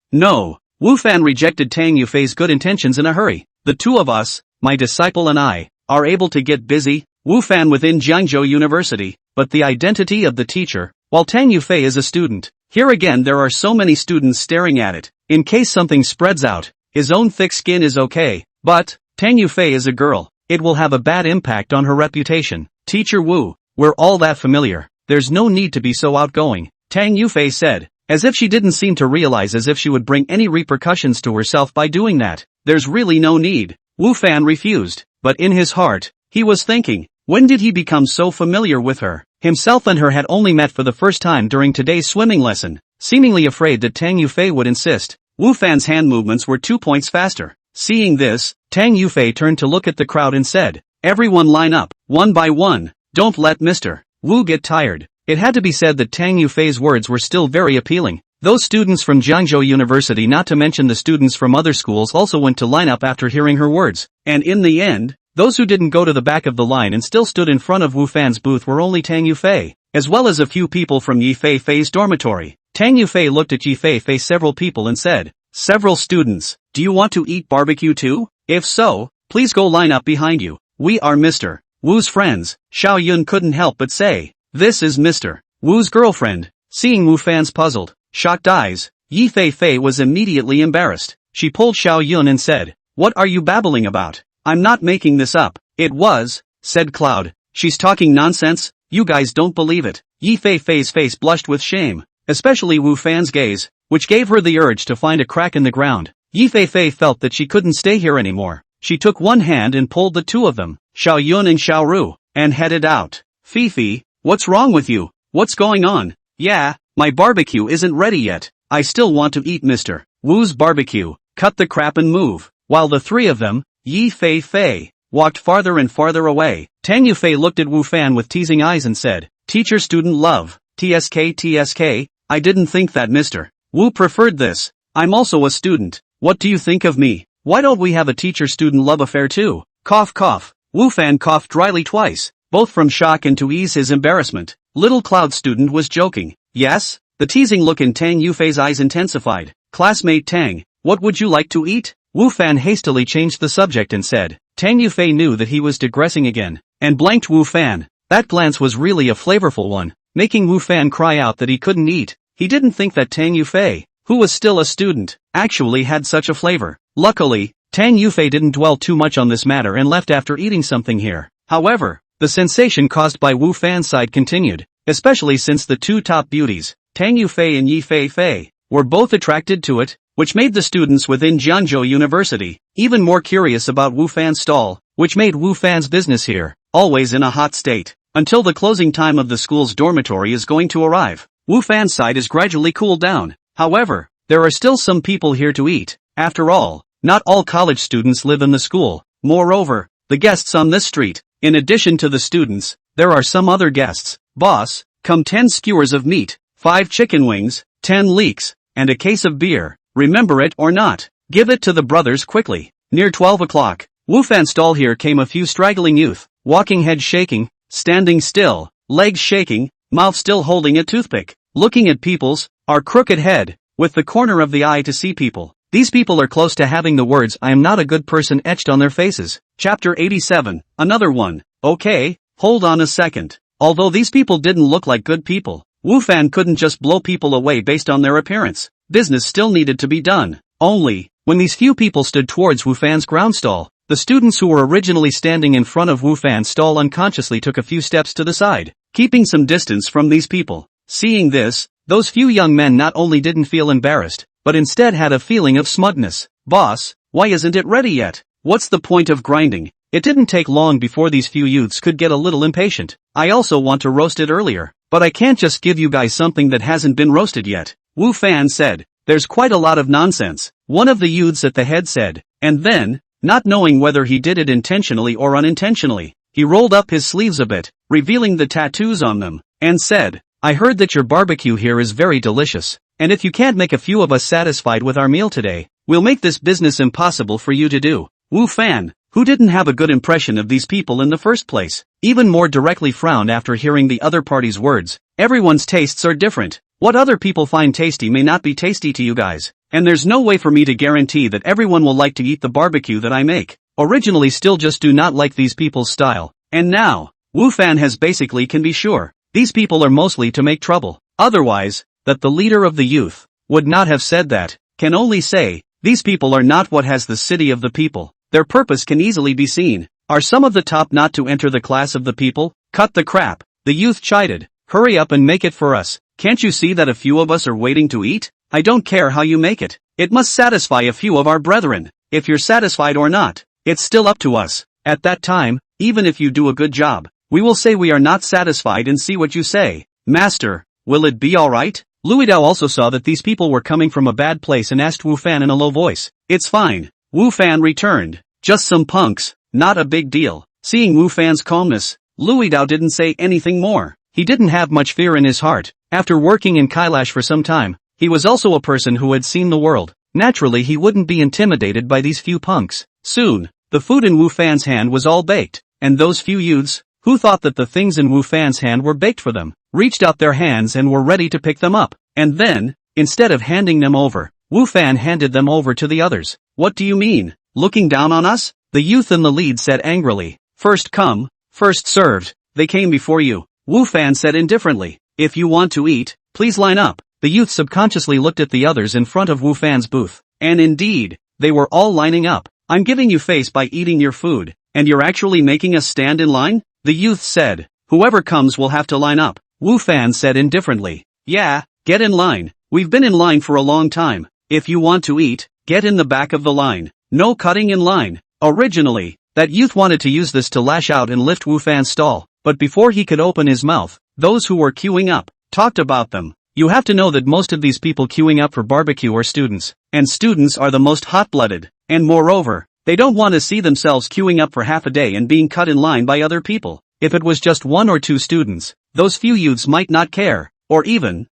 Wu Fan rejected Tang Yufei's good intentions in a hurry. The two of us, my disciple and I, are able to get busy, Wu Fan within Jiangzhou University, but the identity of the teacher, while Tang Yufei is a student, here again there are so many students staring at it. In case something spreads out, his own thick skin is okay, but, Tang Yufei is a girl, it will have a bad impact on her reputation. Teacher Wu, we're all that familiar, there's no need to be so outgoing, Tang Yufei said, as if she didn't seem to realize as if she would bring any repercussions to herself by doing that. There's really no need. Wu Fan refused, but in his heart, he was thinking, when did he become so familiar with her? Himself and her had only met for the first time during today's swimming lesson. Seemingly afraid that Tang Yufei would insist, Wu Fan's hand movements were 2 points faster. Seeing this, Tang Yufei turned to look at the crowd and said, everyone line up, one by one, don't let Mr. Wu get tired. It had to be said that Tang Yufei's words were still very appealing. Those students from Jiangzhou University, not to mention the students from other schools, also went to line up after hearing her words. And in the end, those who didn't go to the back of the line and still stood in front of Wu Fan's booth were only Tang Yufei, as well as a few people from Yi Fei Fei's dormitory. Tang Yufei looked at Yi Fei Fei several people and said, several students, do you want to eat barbecue too? If so, please go line up behind you. We are Mr. Wu's friends. Xiao Yun couldn't help but say, this is Mr. Wu's girlfriend. Seeing Wu Fan's puzzled, shocked eyes, Yi Fei Fei was immediately embarrassed. She pulled Xiao Yun and said, what are you babbling about? I'm not making this up. It was, said Cloud. She's talking nonsense, you guys don't believe it. Yi Fei Fei's face blushed with shame, especially Wu Fan's gaze, which gave her the urge to find a crack in the ground. Yi Fei Fei felt that she couldn't stay here anymore. She took one hand and pulled the two of them, Xiao Yun and Xiao Ru, and headed out. Fifi, what's wrong with you? What's going on? Yeah, my barbecue isn't ready yet. I still want to eat Mr. Wu's barbecue. Cut the crap and move. While the three of them, Yi Fei Fei, walked farther and farther away, Tang Yufei looked at Wu Fan with teasing eyes and said, teacher-student love, TSK, I didn't think that Mr. Wu preferred this. I'm also a student. What do you think of me? Why don't we have a teacher-student love affair too? Cough cough. Wu Fan coughed dryly twice, both from shock and to ease his embarrassment. Little Cloud student was joking. Yes? The teasing look in Tang Yufei's eyes intensified. Classmate Tang, what would you like to eat? Wu Fan hastily changed the subject and said, Tang Yufei knew that he was digressing again, and blanked Wu Fan. That glance was really a flavorful one, making Wu Fan cry out that he couldn't eat. He didn't think that Tang Yufei, who was still a student, actually had such a flavor. Luckily, Tang Yufei didn't dwell too much on this matter and left after eating something here. However, the sensation caused by Wu Fan's side continued, especially since the two top beauties, Tang Yufei and Yi Fei Fei, were both attracted to it, which made the students within Jianzhou University even more curious about Wu Fan's stall, which made Wu Fan's business here always in a hot state. Until the closing time of the school's dormitory is going to arrive, Wu Fan's side is gradually cooled down. However, there are still some people here to eat. After all, not all college students live in the school. Moreover, the guests on this street, in addition to the students, there are some other guests. Boss, come 10 skewers of meat, 5 chicken wings, 10 leeks, and a case of beer. Remember it or not, give it to the brothers quickly. Near 12 o'clock, Wu Fan's stall here came a few straggling youth, walking head shaking, standing still, legs shaking, mouth still holding a toothpick, looking at people's, our crooked head, with the corner of the eye to see people. These people are close to having the words "I am not a good person" etched on their faces. Chapter 87, another one. Okay, hold on a second. Although these people didn't look like good people, Wu Fan couldn't just blow people away based on their appearance. Business still needed to be done. Only, when these few people stood towards Wu Fan's ground stall, the students who were originally standing in front of Wu Fan's stall unconsciously took a few steps to the side, keeping some distance from these people. Seeing this, those few young men not only didn't feel embarrassed, but instead had a feeling of smugness. Boss, why isn't it ready yet? What's the point of grinding? It didn't take long before these few youths could get a little impatient. I also want to roast it earlier, but I can't just give you guys something that hasn't been roasted yet. Wu Fan said, there's quite a lot of nonsense. One of the youths at the head said, and then, not knowing whether he did it intentionally or unintentionally, he rolled up his sleeves a bit, revealing the tattoos on them, and said, I heard that your barbecue here is very delicious, and if you can't make a few of us satisfied with our meal today, we'll make this business impossible for you to do. Wu Fan, who didn't have a good impression of these people in the first place, even more directly frowned after hearing the other party's words. Everyone's tastes are different. What other people find tasty may not be tasty to you guys, and there's no way for me to guarantee that everyone will like to eat the barbecue that I make. Originally still just do not like these people's style, and now, Wu Fan has basically can be sure, these people are mostly to make trouble. Otherwise, that the leader of the youth would not have said that, can only say, these people are not what has the city of the people. Their purpose can easily be seen. Are some of the top not to enter the class of the people? Cut the crap, the youth chided. Hurry up and make it for us. Can't you see that a few of us are waiting to eat? I don't care how you make it. It must satisfy a few of our brethren. If you're satisfied or not, it's still up to us. At that time, even if you do a good job, we will say we are not satisfied and see what you say. Master, will it be alright? Louis Dao also saw that these people were coming from a bad place and asked Wu Fan in a low voice. It's fine. Wu Fan returned. Just some punks, not a big deal. Seeing Wu Fan's calmness, Louis Dao didn't say anything more. He didn't have much fear in his heart. After working in Kailash for some time, he was also a person who had seen the world. Naturally he wouldn't be intimidated by these few punks. Soon, the food in Wu Fan's hand was all baked, and those few youths, who thought that the things in Wu Fan's hand were baked for them, reached out their hands and were ready to pick them up. And then, instead of handing them over, Wu Fan handed them over to the others. What do you mean? Looking down on us? The youth in the lead said angrily. First come, first served. They came before you. Wu Fan said indifferently. If you want to eat, please line up. The youth subconsciously looked at the others in front of Wu Fan's booth. And indeed, they were all lining up. I'm giving you face by eating your food, and you're actually making us stand in line? The youth said. Whoever comes will have to line up. Wu Fan said indifferently. Yeah, get in line. We've been in line for a long time. If you want to eat, get in the back of the line. No cutting in line. Originally, that youth wanted to use this to lash out and lift Wu Fan's stall, but before he could open his mouth, those who were queuing up talked about them. You have to know that most of these people queuing up for barbecue are students, and students are the most hot-blooded, and moreover, they don't want to see themselves queuing up for half a day and being cut in line by other people. If it was just 1 or 2 students, those few youths might not care, or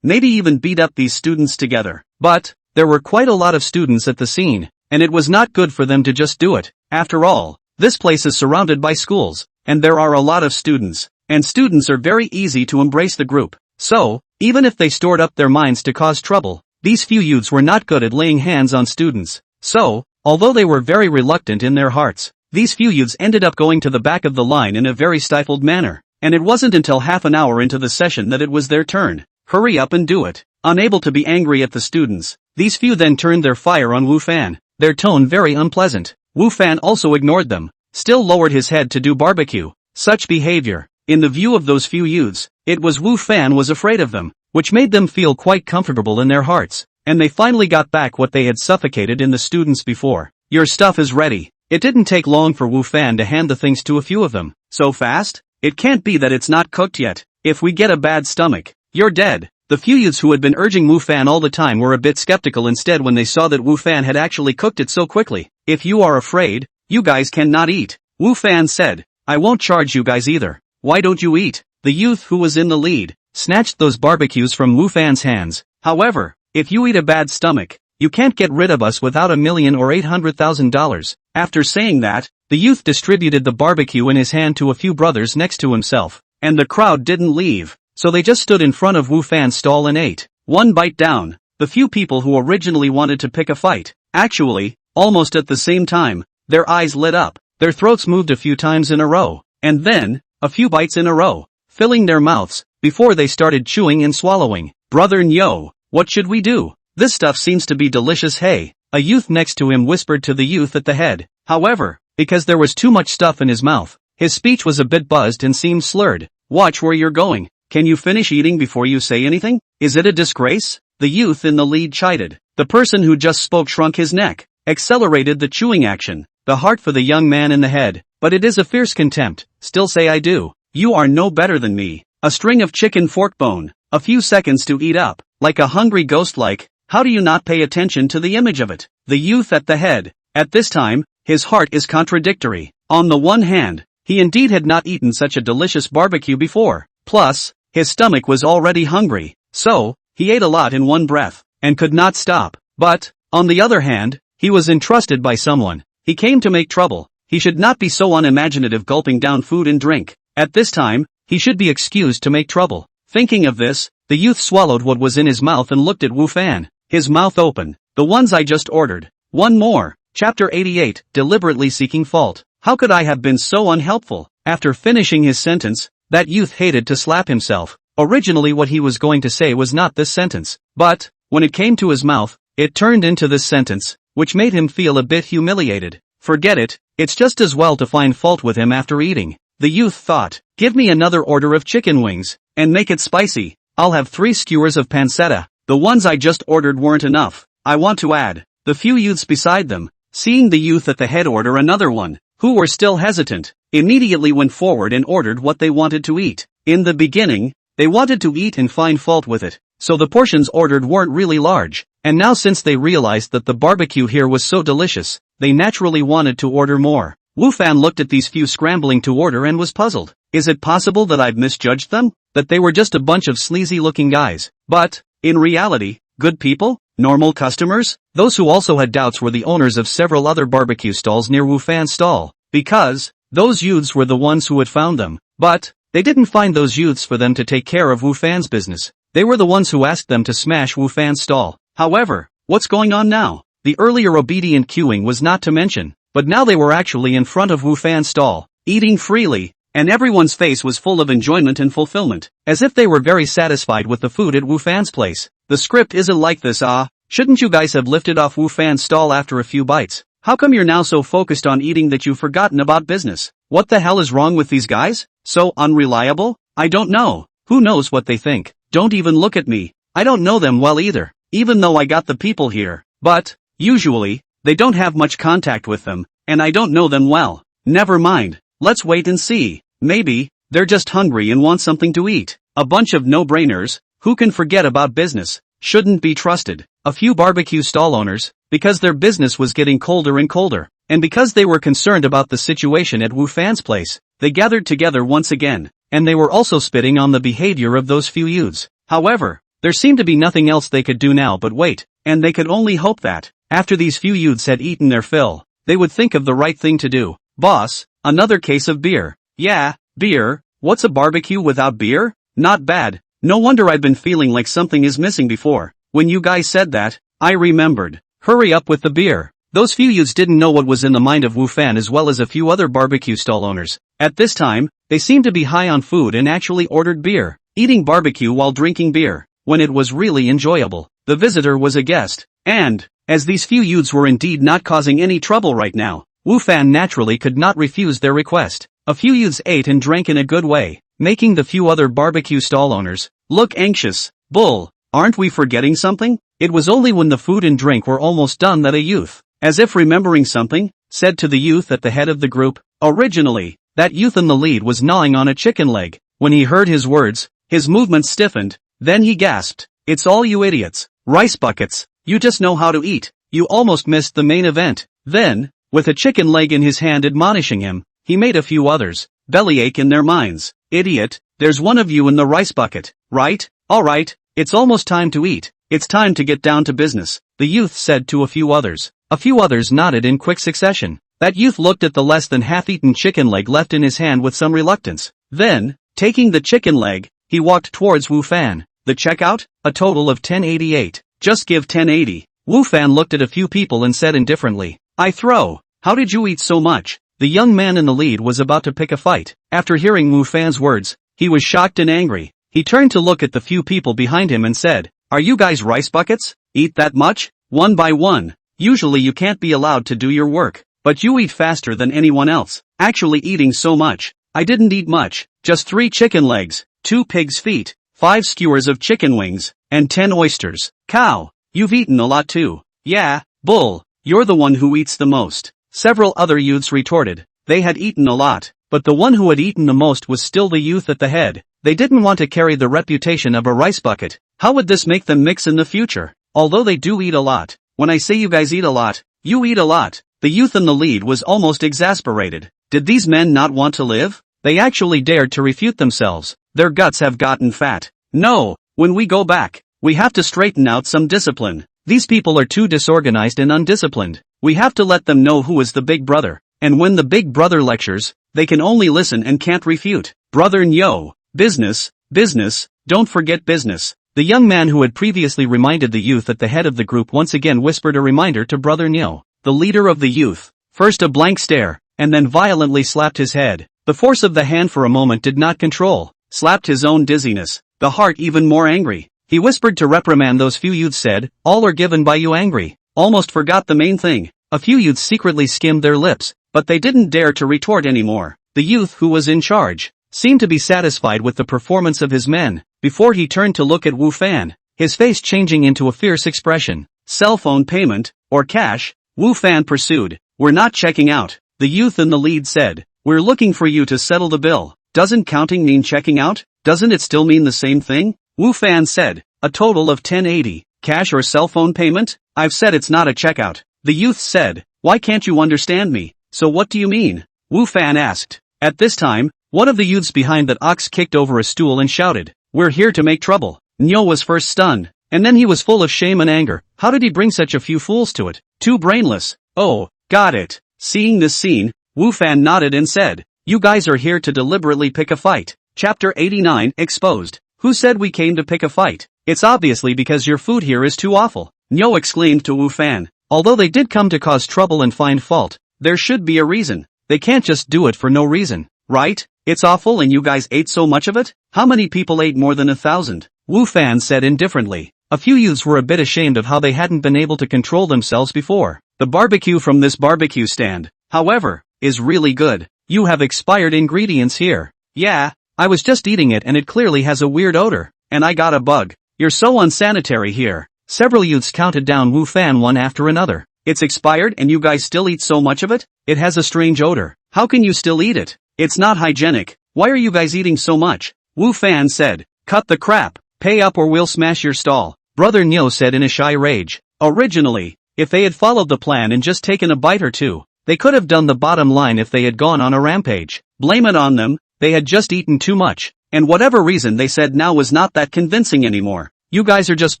maybe even beat up these students together. But, there were quite a lot of students at the scene, and it was not good for them to just do it. After all, this place is surrounded by schools, and there are a lot of students, and students are very easy to embrace the group. So, even if they stored up their minds to cause trouble, these few youths were not good at laying hands on students. So, although they were very reluctant in their hearts, these few youths ended up going to the back of the line in a very stifled manner, and it wasn't until half an hour into the session that it was their turn. Hurry up and do it. Unable to be angry at the students, these few then turned their fire on Wu Fan, their tone very unpleasant. Wu Fan also ignored them, still lowered his head to do barbecue. Such behavior, in the view of those few youths, it was Wu Fan was afraid of them, which made them feel quite comfortable in their hearts, and they finally got back what they had suffocated in the students before. Your stuff is ready. It didn't take long for Wu Fan to hand the things to a few of them. So fast? It can't be that it's not cooked yet. If we get a bad stomach, you're dead. The few youths who had been urging Wu Fan all the time were a bit skeptical instead when they saw that Wu Fan had actually cooked it so quickly. If you are afraid, you guys cannot eat. Wu Fan said, I won't charge you guys either. Why don't you eat? The youth who was in the lead snatched those barbecues from Wu Fan's hands. However, if you eat a bad stomach, you can't get rid of us without $1 million or $800,000. After saying that, the youth distributed the barbecue in his hand to a few brothers next to himself, and the crowd didn't leave, so they just stood in front of Wu Fan's stall and ate. One bite down, the few people who originally wanted to pick a fight, actually, almost at the same time, their eyes lit up, their throats moved a few times in a row, and then, a few bites in a row, filling their mouths, before they started chewing and swallowing. Brother Nyo, what should we do? This stuff seems to be delicious. Hey, a youth next to him whispered to the youth at the head. However, because there was too much stuff in his mouth, his speech was a bit buzzed and seemed slurred. Watch where you're going. Can you finish eating before you say anything? Is it a disgrace? The youth in the lead chided. The person who just spoke shrunk his neck, accelerated the chewing action, the heart for the young man in the head. But it is a fierce contempt. Still say I do. You are no better than me. A string of chicken fork bone, a few seconds to eat up, like a hungry ghost like. How do you not pay attention to the image of it? The youth at the head. At this time, his heart is contradictory. On the one hand, he indeed had not eaten such a delicious barbecue before. Plus, his stomach was already hungry. So, he ate a lot in one breath, and could not stop. But, on the other hand, he was entrusted by someone. He came to make trouble. He should not be so unimaginative gulping down food and drink. At this time, he should be excused to make trouble. Thinking of this, the youth swallowed what was in his mouth and looked at Wu Fan. His mouth open. The ones I just ordered. One more. Chapter 88, Deliberately Seeking Fault. How could I have been so unhelpful? After finishing his sentence, that youth hated to slap himself. Originally what he was going to say was not this sentence. But, when it came to his mouth, it turned into this sentence, which made him feel a bit humiliated. Forget it, it's just as well to find fault with him after eating. The youth thought, give me another order of chicken wings, and make it spicy. I'll have 3 skewers of pancetta. The ones I just ordered weren't enough. I want to add. The few youths beside them, seeing the youth at the head order another one, who were still hesitant, immediately went forward and ordered what they wanted to eat. In the beginning, they wanted to eat and find fault with it, so the portions ordered weren't really large, and now since they realized that the barbecue here was so delicious, they naturally wanted to order more. Wu Fan looked at these few scrambling to order and was puzzled. Is it possible that I've misjudged them? That they were just a bunch of sleazy-looking guys? But, in reality, good people? Normal customers? Those who also had doubts were the owners of several other barbecue stalls near Wu Fan's stall, because those youths were the ones who had found them. But they didn't find those youths for them to take care of Wu Fan's business. They were the ones who asked them to smash Wu Fan's stall. However, what's going on now? The earlier obedient queuing was not to mention, but now they were actually in front of Wu Fan's stall, eating freely, and everyone's face was full of enjoyment and fulfillment, as if they were very satisfied with the food at Wu Fan's place. The script isn't like this. Shouldn't you guys have lifted off Wu Fan's stall after a few bites? How come you're now so focused on eating that you've forgotten about business? What the hell is wrong with these guys? So unreliable? I don't know. Who knows what they think? Don't even look at me. I don't know them well either, even though I got the people here. But, usually, they don't have much contact with them, and I don't know them well. Never mind. Let's wait and see. Maybe, they're just hungry and want something to eat. A bunch of no-brainers, who can forget about business, shouldn't be trusted. A few barbecue stall owners, because their business was getting colder and colder, and because they were concerned about the situation at Wu Fan's place, they gathered together once again, and they were also spitting on the behavior of those few youths. However, there seemed to be nothing else they could do now but wait, and they could only hope that, after these few youths had eaten their fill, they would think of the right thing to do. Boss, another case of beer. Yeah, beer. What's a barbecue without beer? Not bad. No wonder I've been feeling like something is missing before. When you guys said that, I remembered. Hurry up with the beer. Those few youths didn't know what was in the mind of Wu Fan as well as a few other barbecue stall owners. At this time, they seemed to be high on food and actually ordered beer, eating barbecue while drinking beer, when it was really enjoyable. The visitor was a guest, and, as these few youths were indeed not causing any trouble right now, Wu Fan naturally could not refuse their request. A few youths ate and drank in a good way, making the few other barbecue stall owners look anxious. Bull, aren't we forgetting something? It was only when the food and drink were almost done that a youth, as if remembering something, said to the youth at the head of the group. Originally, that youth in the lead was gnawing on a chicken leg. When he heard his words, his movements stiffened, then he gasped, "It's all you idiots, rice buckets, you just know how to eat, you almost missed the main event." Then, with a chicken leg in his hand admonishing him, he made a few others bellyache in their minds. "Idiot, there's one of you in the rice bucket, right? Alright, it's almost time to eat, it's time to get down to business," the youth said to a few others. A few others nodded in quick succession. That youth looked at the less than half-eaten chicken leg left in his hand with some reluctance. Then, taking the chicken leg, he walked towards Wu Fan. "The checkout? A total of 1088. Just give 1080. Wu Fan looked at a few people and said indifferently, "I throw. How did you eat so much?" The young man in the lead was about to pick a fight. After hearing Wu Fan's words, he was shocked and angry. He turned to look at the few people behind him and said, "Are you guys rice buckets? Eat that much? One by one. Usually you can't be allowed to do your work, but you eat faster than anyone else. Actually eating so much. I didn't eat much, just 3 chicken legs, 2 pig's feet, 5 skewers of chicken wings, and 10 oysters. Cow, you've eaten a lot too." "Yeah, Bull, you're the one who eats the most," several other youths retorted. They had eaten a lot, but the one who had eaten the most was still the youth at the head. They didn't want to carry the reputation of a rice bucket. How would this make them mix in the future? Although they do eat a lot. When I say you guys eat a lot, you eat a lot. The youth in the lead was almost exasperated. Did these men not want to live? They actually dared to refute themselves. Their guts have gotten fat. "No, when we go back, we have to straighten out some discipline. These people are too disorganized and undisciplined. We have to let them know who is the big brother. And when the big brother lectures, they can only listen and can't refute. Brother Nyo, business, business, don't forget business." The young man who had previously reminded the youth at the head of the group once again whispered a reminder to Brother Nyo. The leader of the youth, first a blank stare, and then violently slapped his head. The force of the hand for a moment did not control, slapped his own dizziness, the heart even more angry. He whispered to reprimand those few youths said, "All are given by you angry." Almost forgot the main thing. A few youths secretly skimmed their lips, but they didn't dare to retort anymore. The youth who was in charge seemed to be satisfied with the performance of his men. Before he turned to look at Wu Fan, his face changing into a fierce expression. "Cell phone payment, or cash?" Wu Fan pursued. "We're not checking out," the youth in the lead said. "We're looking for you to settle the bill." "Doesn't counting mean checking out? Doesn't it still mean the same thing?" Wu Fan said. "A total of 1080, cash or cell phone payment?" "I've said it's not a checkout," the youth said. "Why can't you understand me?" "So what do you mean?" Wu Fan asked. At this time, one of the youths behind that ox kicked over a stool and shouted, "We're here to make trouble." Nyo was first stunned, and then he was full of shame and anger. How did he bring such a few fools to it? Too brainless. "Oh, got it." Seeing this scene, Wu Fan nodded and said, "You guys are here to deliberately pick a fight." Chapter 89 Exposed. "Who said we came to pick a fight? It's obviously because your food here is too awful," Nyo exclaimed to Wu Fan. Although they did come to cause trouble and find fault, there should be a reason. They can't just do it for no reason, right? "It's awful and you guys ate so much of it? How many people ate more than 1,000? Wu Fan said indifferently. A few youths were a bit ashamed of how they hadn't been able to control themselves before. "The barbecue from this barbecue stand, however, is really good. You have expired ingredients here." "Yeah, I was just eating it and it clearly has a weird odor, and I got a bug. You're so unsanitary here." Several youths counted down Wu Fan one after another. "It's expired and you guys still eat so much of it? It has a strange odor. How can you still eat it? It's not hygienic. Why are you guys eating so much?" Wu Fan said. "Cut the crap. Pay up or we'll smash your stall," Brother Nyo said in a shy rage. Originally, if they had followed the plan and just taken a bite or two, they could have done the bottom line if they had gone on a rampage. Blame it on them, they had just eaten too much, and whatever reason they said now was not that convincing anymore. "You guys are just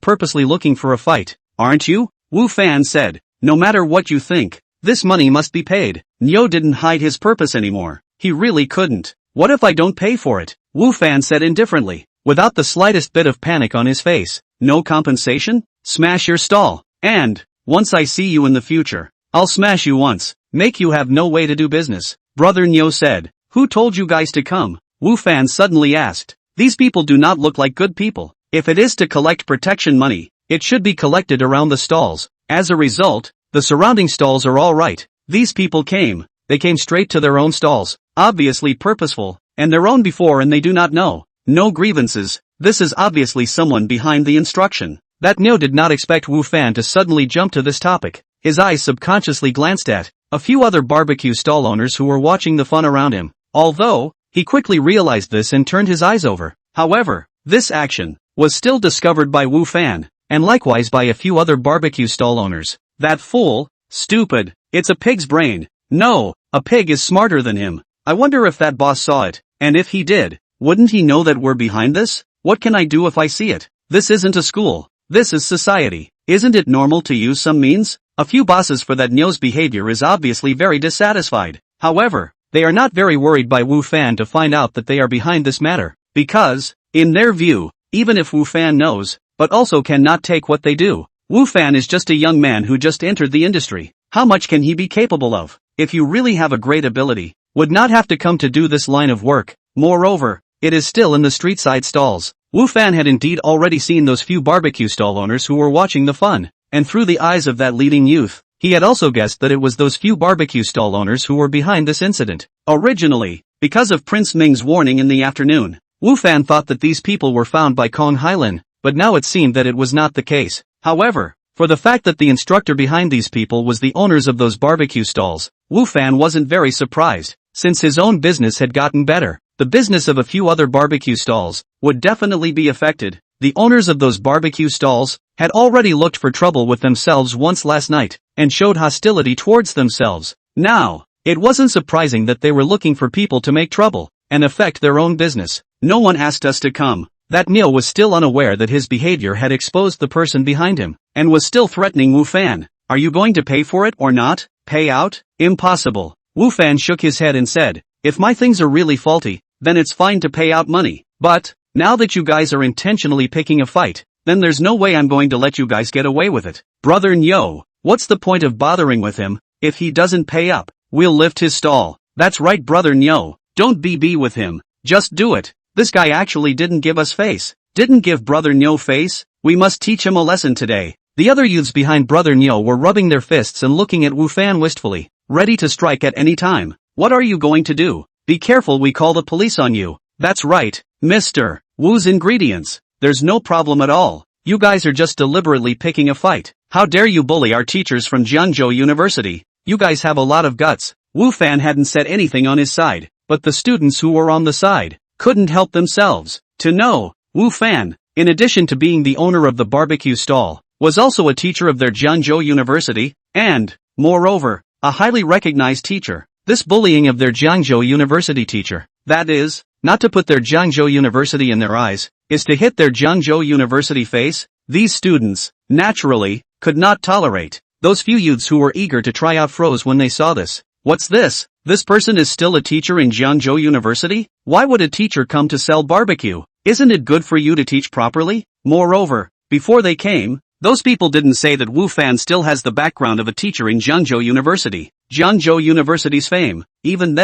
purposely looking for a fight, aren't you?" Wu Fan said. "No matter what you think, this money must be paid." Nyo didn't hide his purpose anymore. He really couldn't. "What if I don't pay for it?" Wu Fan said indifferently, without the slightest bit of panic on his face. "No compensation? Smash your stall. And, once I see you in the future, I'll smash you once, make you have no way to do business. Brother Nyo said. Who told you guys to come? Wu Fan suddenly asked. These people do not look like good people. If it is to collect protection money, it should be collected around the stalls. As a result, the surrounding stalls are all right. These people came. They came straight to their own stalls, obviously purposeful, and their own before and they do not know. No grievances. This is obviously someone behind the instruction. That Nyo did not expect Wu Fan to suddenly jump to this topic. His eyes subconsciously glanced at a few other barbecue stall owners who were watching the fun around him. Although, he quickly realized this and turned his eyes over. However, this action was still discovered by Wu Fan, and likewise by a few other barbecue stall owners. That fool, stupid, it's a pig's brain. No, a pig is smarter than him. I wonder if that boss saw it, and if he did, wouldn't he know that we're behind this? What can I do if I see it? This isn't a school. This is society. Isn't it normal to use some means? A few bosses for that Nyo's behavior is obviously very dissatisfied. However, they are not very worried by Wu Fan to find out that they are behind this matter, because, in their view, even if Wu Fan knows, but also cannot take what they do, Wu Fan is just a young man who just entered the industry. How much can he be capable of? If you really have a great ability, would not have to come to do this line of work. Moreover, it is still in the street side stalls. Wu Fan had indeed already seen those few barbecue stall owners who were watching the fun, and through the eyes of that leading youth, he had also guessed that it was those few barbecue stall owners who were behind this incident. Originally, because of Prince Ming's warning in the afternoon, Wu Fan thought that these people were found by Kong Hailin, but now it seemed that it was not the case. However, for the fact that the instructor behind these people was the owners of those barbecue stalls, Wu Fan wasn't very surprised, since his own business had gotten better. The business of a few other barbecue stalls would definitely be affected. The owners of those barbecue stalls had already looked for trouble with themselves once last night, and showed hostility towards themselves. Now, it wasn't surprising that they were looking for people to make trouble, and affect their own business. No one asked us to come. That Neo was still unaware that his behavior had exposed the person behind him, and was still threatening Wu Fan. Are you going to pay for it or not? Pay out? Impossible. Wu Fan shook his head and said, if my things are really faulty, then it's fine to pay out money. But, now that you guys are intentionally picking a fight, then there's no way I'm going to let you guys get away with it. Brother Nyo, what's the point of bothering with him? If he doesn't pay up, we'll lift his stall. That's right, Brother Nyo. Don't be with him. Just do it. This guy actually didn't give us face. Didn't give Brother Nyo face. We must teach him a lesson today. The other youths behind Brother Nyo were rubbing their fists and looking at Wu Fan wistfully, ready to strike at any time. What are you going to do? Be careful, we call the police on you. That's right, Mr. Wu's ingredients. There's no problem at all. You guys are just deliberately picking a fight. How dare you bully our teachers from Jiangzhou University? You guys have a lot of guts. Wu Fan hadn't said anything on his side, but the students who were on the side couldn't help themselves to know. Wu Fan, in addition to being the owner of the barbecue stall, was also a teacher of their Jiangzhou University, and, moreover, a highly recognized teacher. This bullying of their Jiangzhou University teacher, that is, not to put their Jiangzhou University in their eyes, is to hit their Jiangzhou University face. These students, naturally, could not tolerate. Those few youths who were eager to try out froze when they saw this. What's this? This person is still a teacher in Jiangzhou University? Why would a teacher come to sell barbecue? Isn't it good for you to teach properly? Moreover, before they came, those people didn't say that Wu Fan still has the background of a teacher in Jiangzhou University. Jiangzhou University's fame, even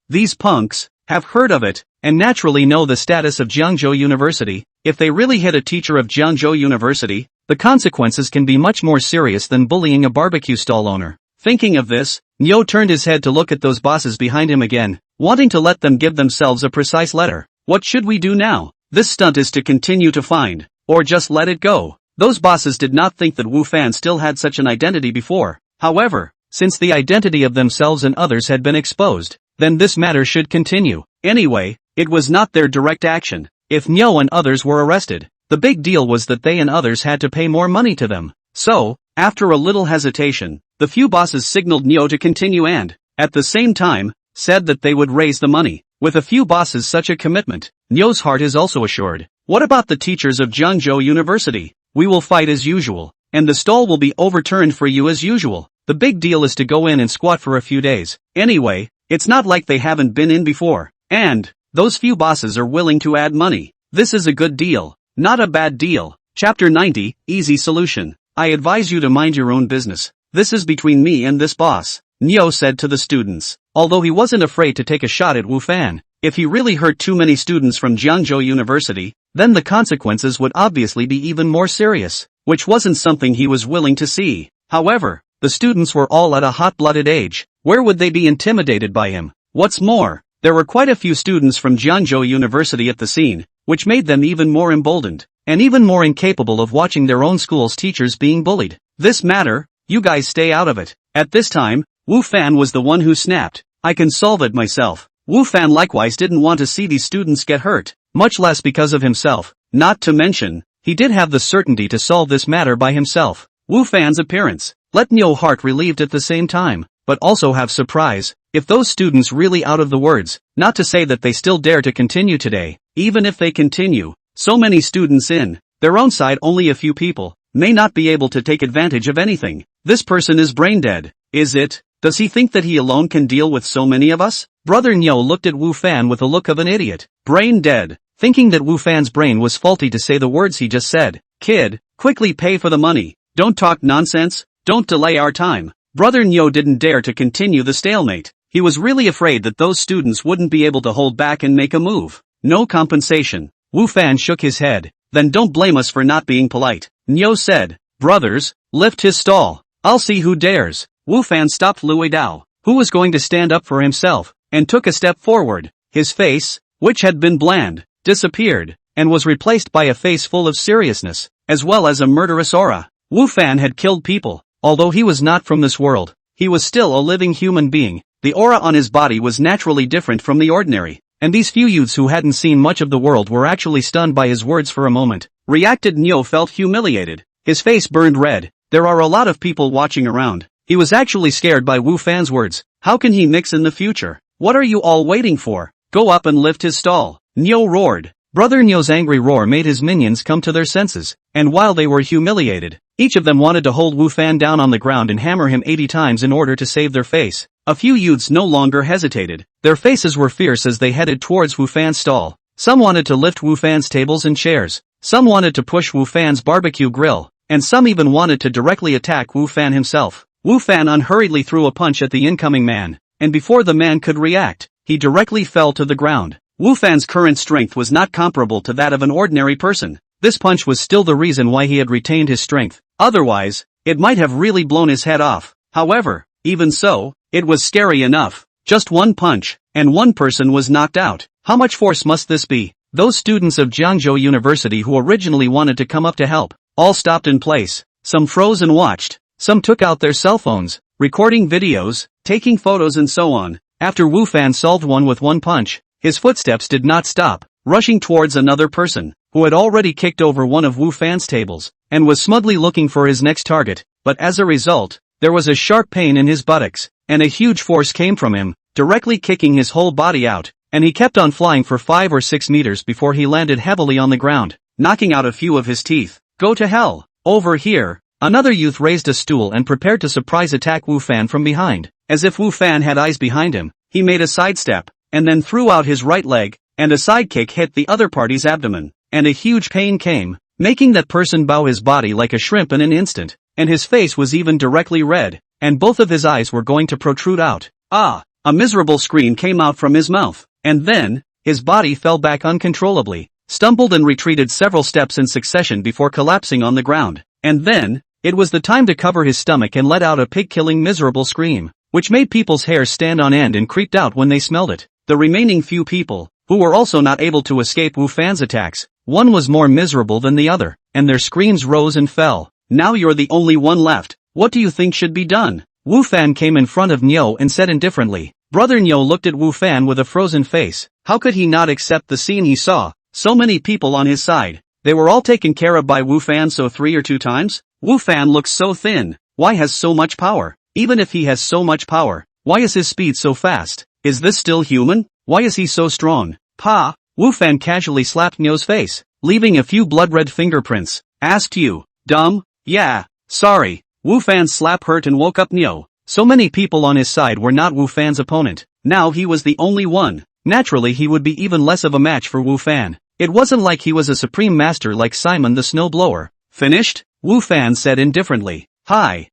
these punks, have heard of it, and naturally know the status of Jiangzhou University. If they really hit a teacher of Jiangzhou University, the consequences can be much more serious than bullying a barbecue stall owner. Thinking of this, Nyo turned his head to look at those bosses behind him again, wanting to let them give themselves a precise letter. What should we do now? This stunt is to continue to find, or just let it go. Those bosses did not think that Wu Fan still had such an identity before. However, since the identity of themselves and others had been exposed, then this matter should continue. Anyway, it was not their direct action. If Nyo and others were arrested, the big deal was that they and others had to pay more money to them. So, after a little hesitation, the few bosses signaled Nyo to continue and, at the same time, said that they would raise the money. With a few bosses such a commitment, Nyo's heart is also assured. What about the teachers of Jiangzhou University? We will fight as usual, and the stall will be overturned for you as usual. The big deal is to go in and squat for a few days. Anyway, it's not like they haven't been in before. And, those few bosses are willing to add money. This is a good deal, not a bad deal. Chapter 90, Easy Solution. I advise you to mind your own business. This is between me and this boss, Nyo said to the students, although he wasn't afraid to take a shot at Wu Fan. If he really hurt too many students from Jiangzhou University, then the consequences would obviously be even more serious, which wasn't something he was willing to see. However, the students were all at a hot-blooded age. Where would they be intimidated by him? What's more, there were quite a few students from Jiangzhou University at the scene, which made them even more emboldened, and even more incapable of watching their own school's teachers being bullied. This matter, you guys stay out of it. At this time, Wu Fan was the one who snapped. I can solve it myself. Wu Fan likewise didn't want to see these students get hurt, much less because of himself. Not to mention, he did have the certainty to solve this matter by himself. Wu Fan's appearance let Nyo heart relieved at the same time, but also have surprise. If those students really out of the words, not to say that they still dare to continue today, even if they continue, so many students in their own side, only a few people may not be able to take advantage of anything. This person is brain dead. Is it? Does he think that he alone can deal with so many of us? Brother Nyo looked at Wu Fan with a look of an idiot. Brain dead. Thinking that Wu Fan's brain was faulty to say the words he just said. Kid, quickly pay for the money. Don't talk nonsense. Don't delay our time. Brother Nyo didn't dare to continue the stalemate. He was really afraid that those students wouldn't be able to hold back and make a move. No compensation. Wu Fan shook his head. Then don't blame us for not being polite. Nyo said. Brothers, lift his stall. I'll see who dares. Wu Fan stopped Lui Dao, who was going to stand up for himself, and took a step forward. His face, which had been bland, disappeared, and was replaced by a face full of seriousness, as well as a murderous aura. Wu Fan had killed people. Although he was not from this world, he was still a living human being. The aura on his body was naturally different from the ordinary, and these few youths who hadn't seen much of the world were actually stunned by his words for a moment. Reacted Nyo felt humiliated. His face burned red. There are a lot of people watching around. He was actually scared by Wu Fan's words. How can he mix in the future? What are you all waiting for? Go up and lift his stall. Nyo roared. Brother Nyo's angry roar made his minions come to their senses, and while they were humiliated, each of them wanted to hold Wu Fan down on the ground and hammer him 80 times in order to save their face. A few youths no longer hesitated. Their faces were fierce as they headed towards Wu Fan's stall. Some wanted to lift Wu Fan's tables and chairs. Some wanted to push Wu Fan's barbecue grill, and some even wanted to directly attack Wu Fan himself. Wu Fan unhurriedly threw a punch at the incoming man, and before the man could react, he directly fell to the ground. Wu Fan's current strength was not comparable to that of an ordinary person. This punch was still the reason why he had retained his strength. Otherwise, it might have really blown his head off. However, even so, it was scary enough. Just one punch, and one person was knocked out. How much force must this be? Those students of Jiangzhou University who originally wanted to come up to help, all stopped in place. Some froze and watched. Some took out their cell phones, recording videos, taking photos and so on. After Wu Fan solved one with one punch, his footsteps did not stop, rushing towards another person, who had already kicked over one of Wu Fan's tables, and was smugly looking for his next target, but as a result, there was a sharp pain in his buttocks, and a huge force came from him, directly kicking his whole body out, and he kept on flying for 5 or 6 meters before he landed heavily on the ground, knocking out a few of his teeth. Go to hell. Over here. Another youth raised a stool and prepared to surprise attack Wu Fan from behind. As if Wu Fan had eyes behind him, he made a sidestep, and then threw out his right leg, and a side kick hit the other party's abdomen, and a huge pain came, making that person bow his body like a shrimp in an instant, and his face was even directly red, and both of his eyes were going to protrude out. Ah! A miserable scream came out from his mouth, and then, his body fell back uncontrollably, stumbled and retreated several steps in succession before collapsing on the ground, and then, it was the time to cover his stomach and let out a pig-killing miserable scream, which made people's hair stand on end and creeped out when they smelled it. The remaining few people, who were also not able to escape Wu Fan's attacks, one was more miserable than the other, and their screams rose and fell. Now you're the only one left. What do you think should be done? Wu Fan came in front of Nyo and said indifferently. Brother Nyo looked at Wu Fan with a frozen face. How could he not accept the scene he saw? So many people on his side. They were all taken care of by Wu Fan, so 3 or 2 times? Wu Fan looks so thin. Why has so much power? Even if he has so much power, why is his speed so fast? Is this still human? Why is he so strong? Pa! Wu Fan casually slapped Nyo's face, leaving a few blood-red fingerprints. Asked you, dumb? Yeah, sorry. Wu Fan's slap hurt and woke up Nyo. So many people on his side were not Wu Fan's opponent. Now he was the only one. Naturally he would be even less of a match for Wu Fan. It wasn't like he was a supreme master like Simon the Snowblower. Finished? Wu Fan said indifferently. Hi,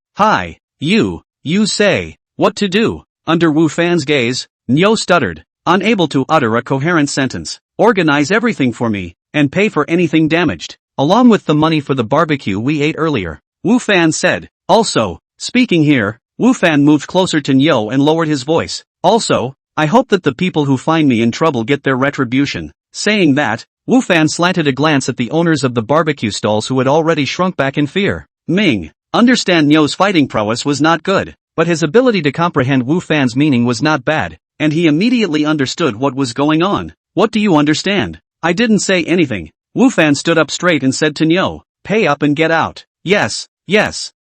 You say, what to do? Under Wu Fan's gaze, Nyo stuttered, unable to utter a coherent sentence. Organize everything for me, and pay for anything damaged, along with the money for the barbecue we ate earlier, Wu Fan said. Also, speaking here, Wu Fan moved closer to Nyo and lowered his voice. Also, I hope that the people who find me in trouble get their retribution. Saying that, Wu Fan slanted a glance at the owners of the barbecue stalls who had already shrunk back in fear. Ming, understand Nyo's fighting prowess was not good, but his ability to comprehend Wu Fan's meaning was not bad, and he immediately understood what was going on. What do you understand? I didn't say anything. Wu Fan stood up straight and said to Nyo, pay up and get out. Yes.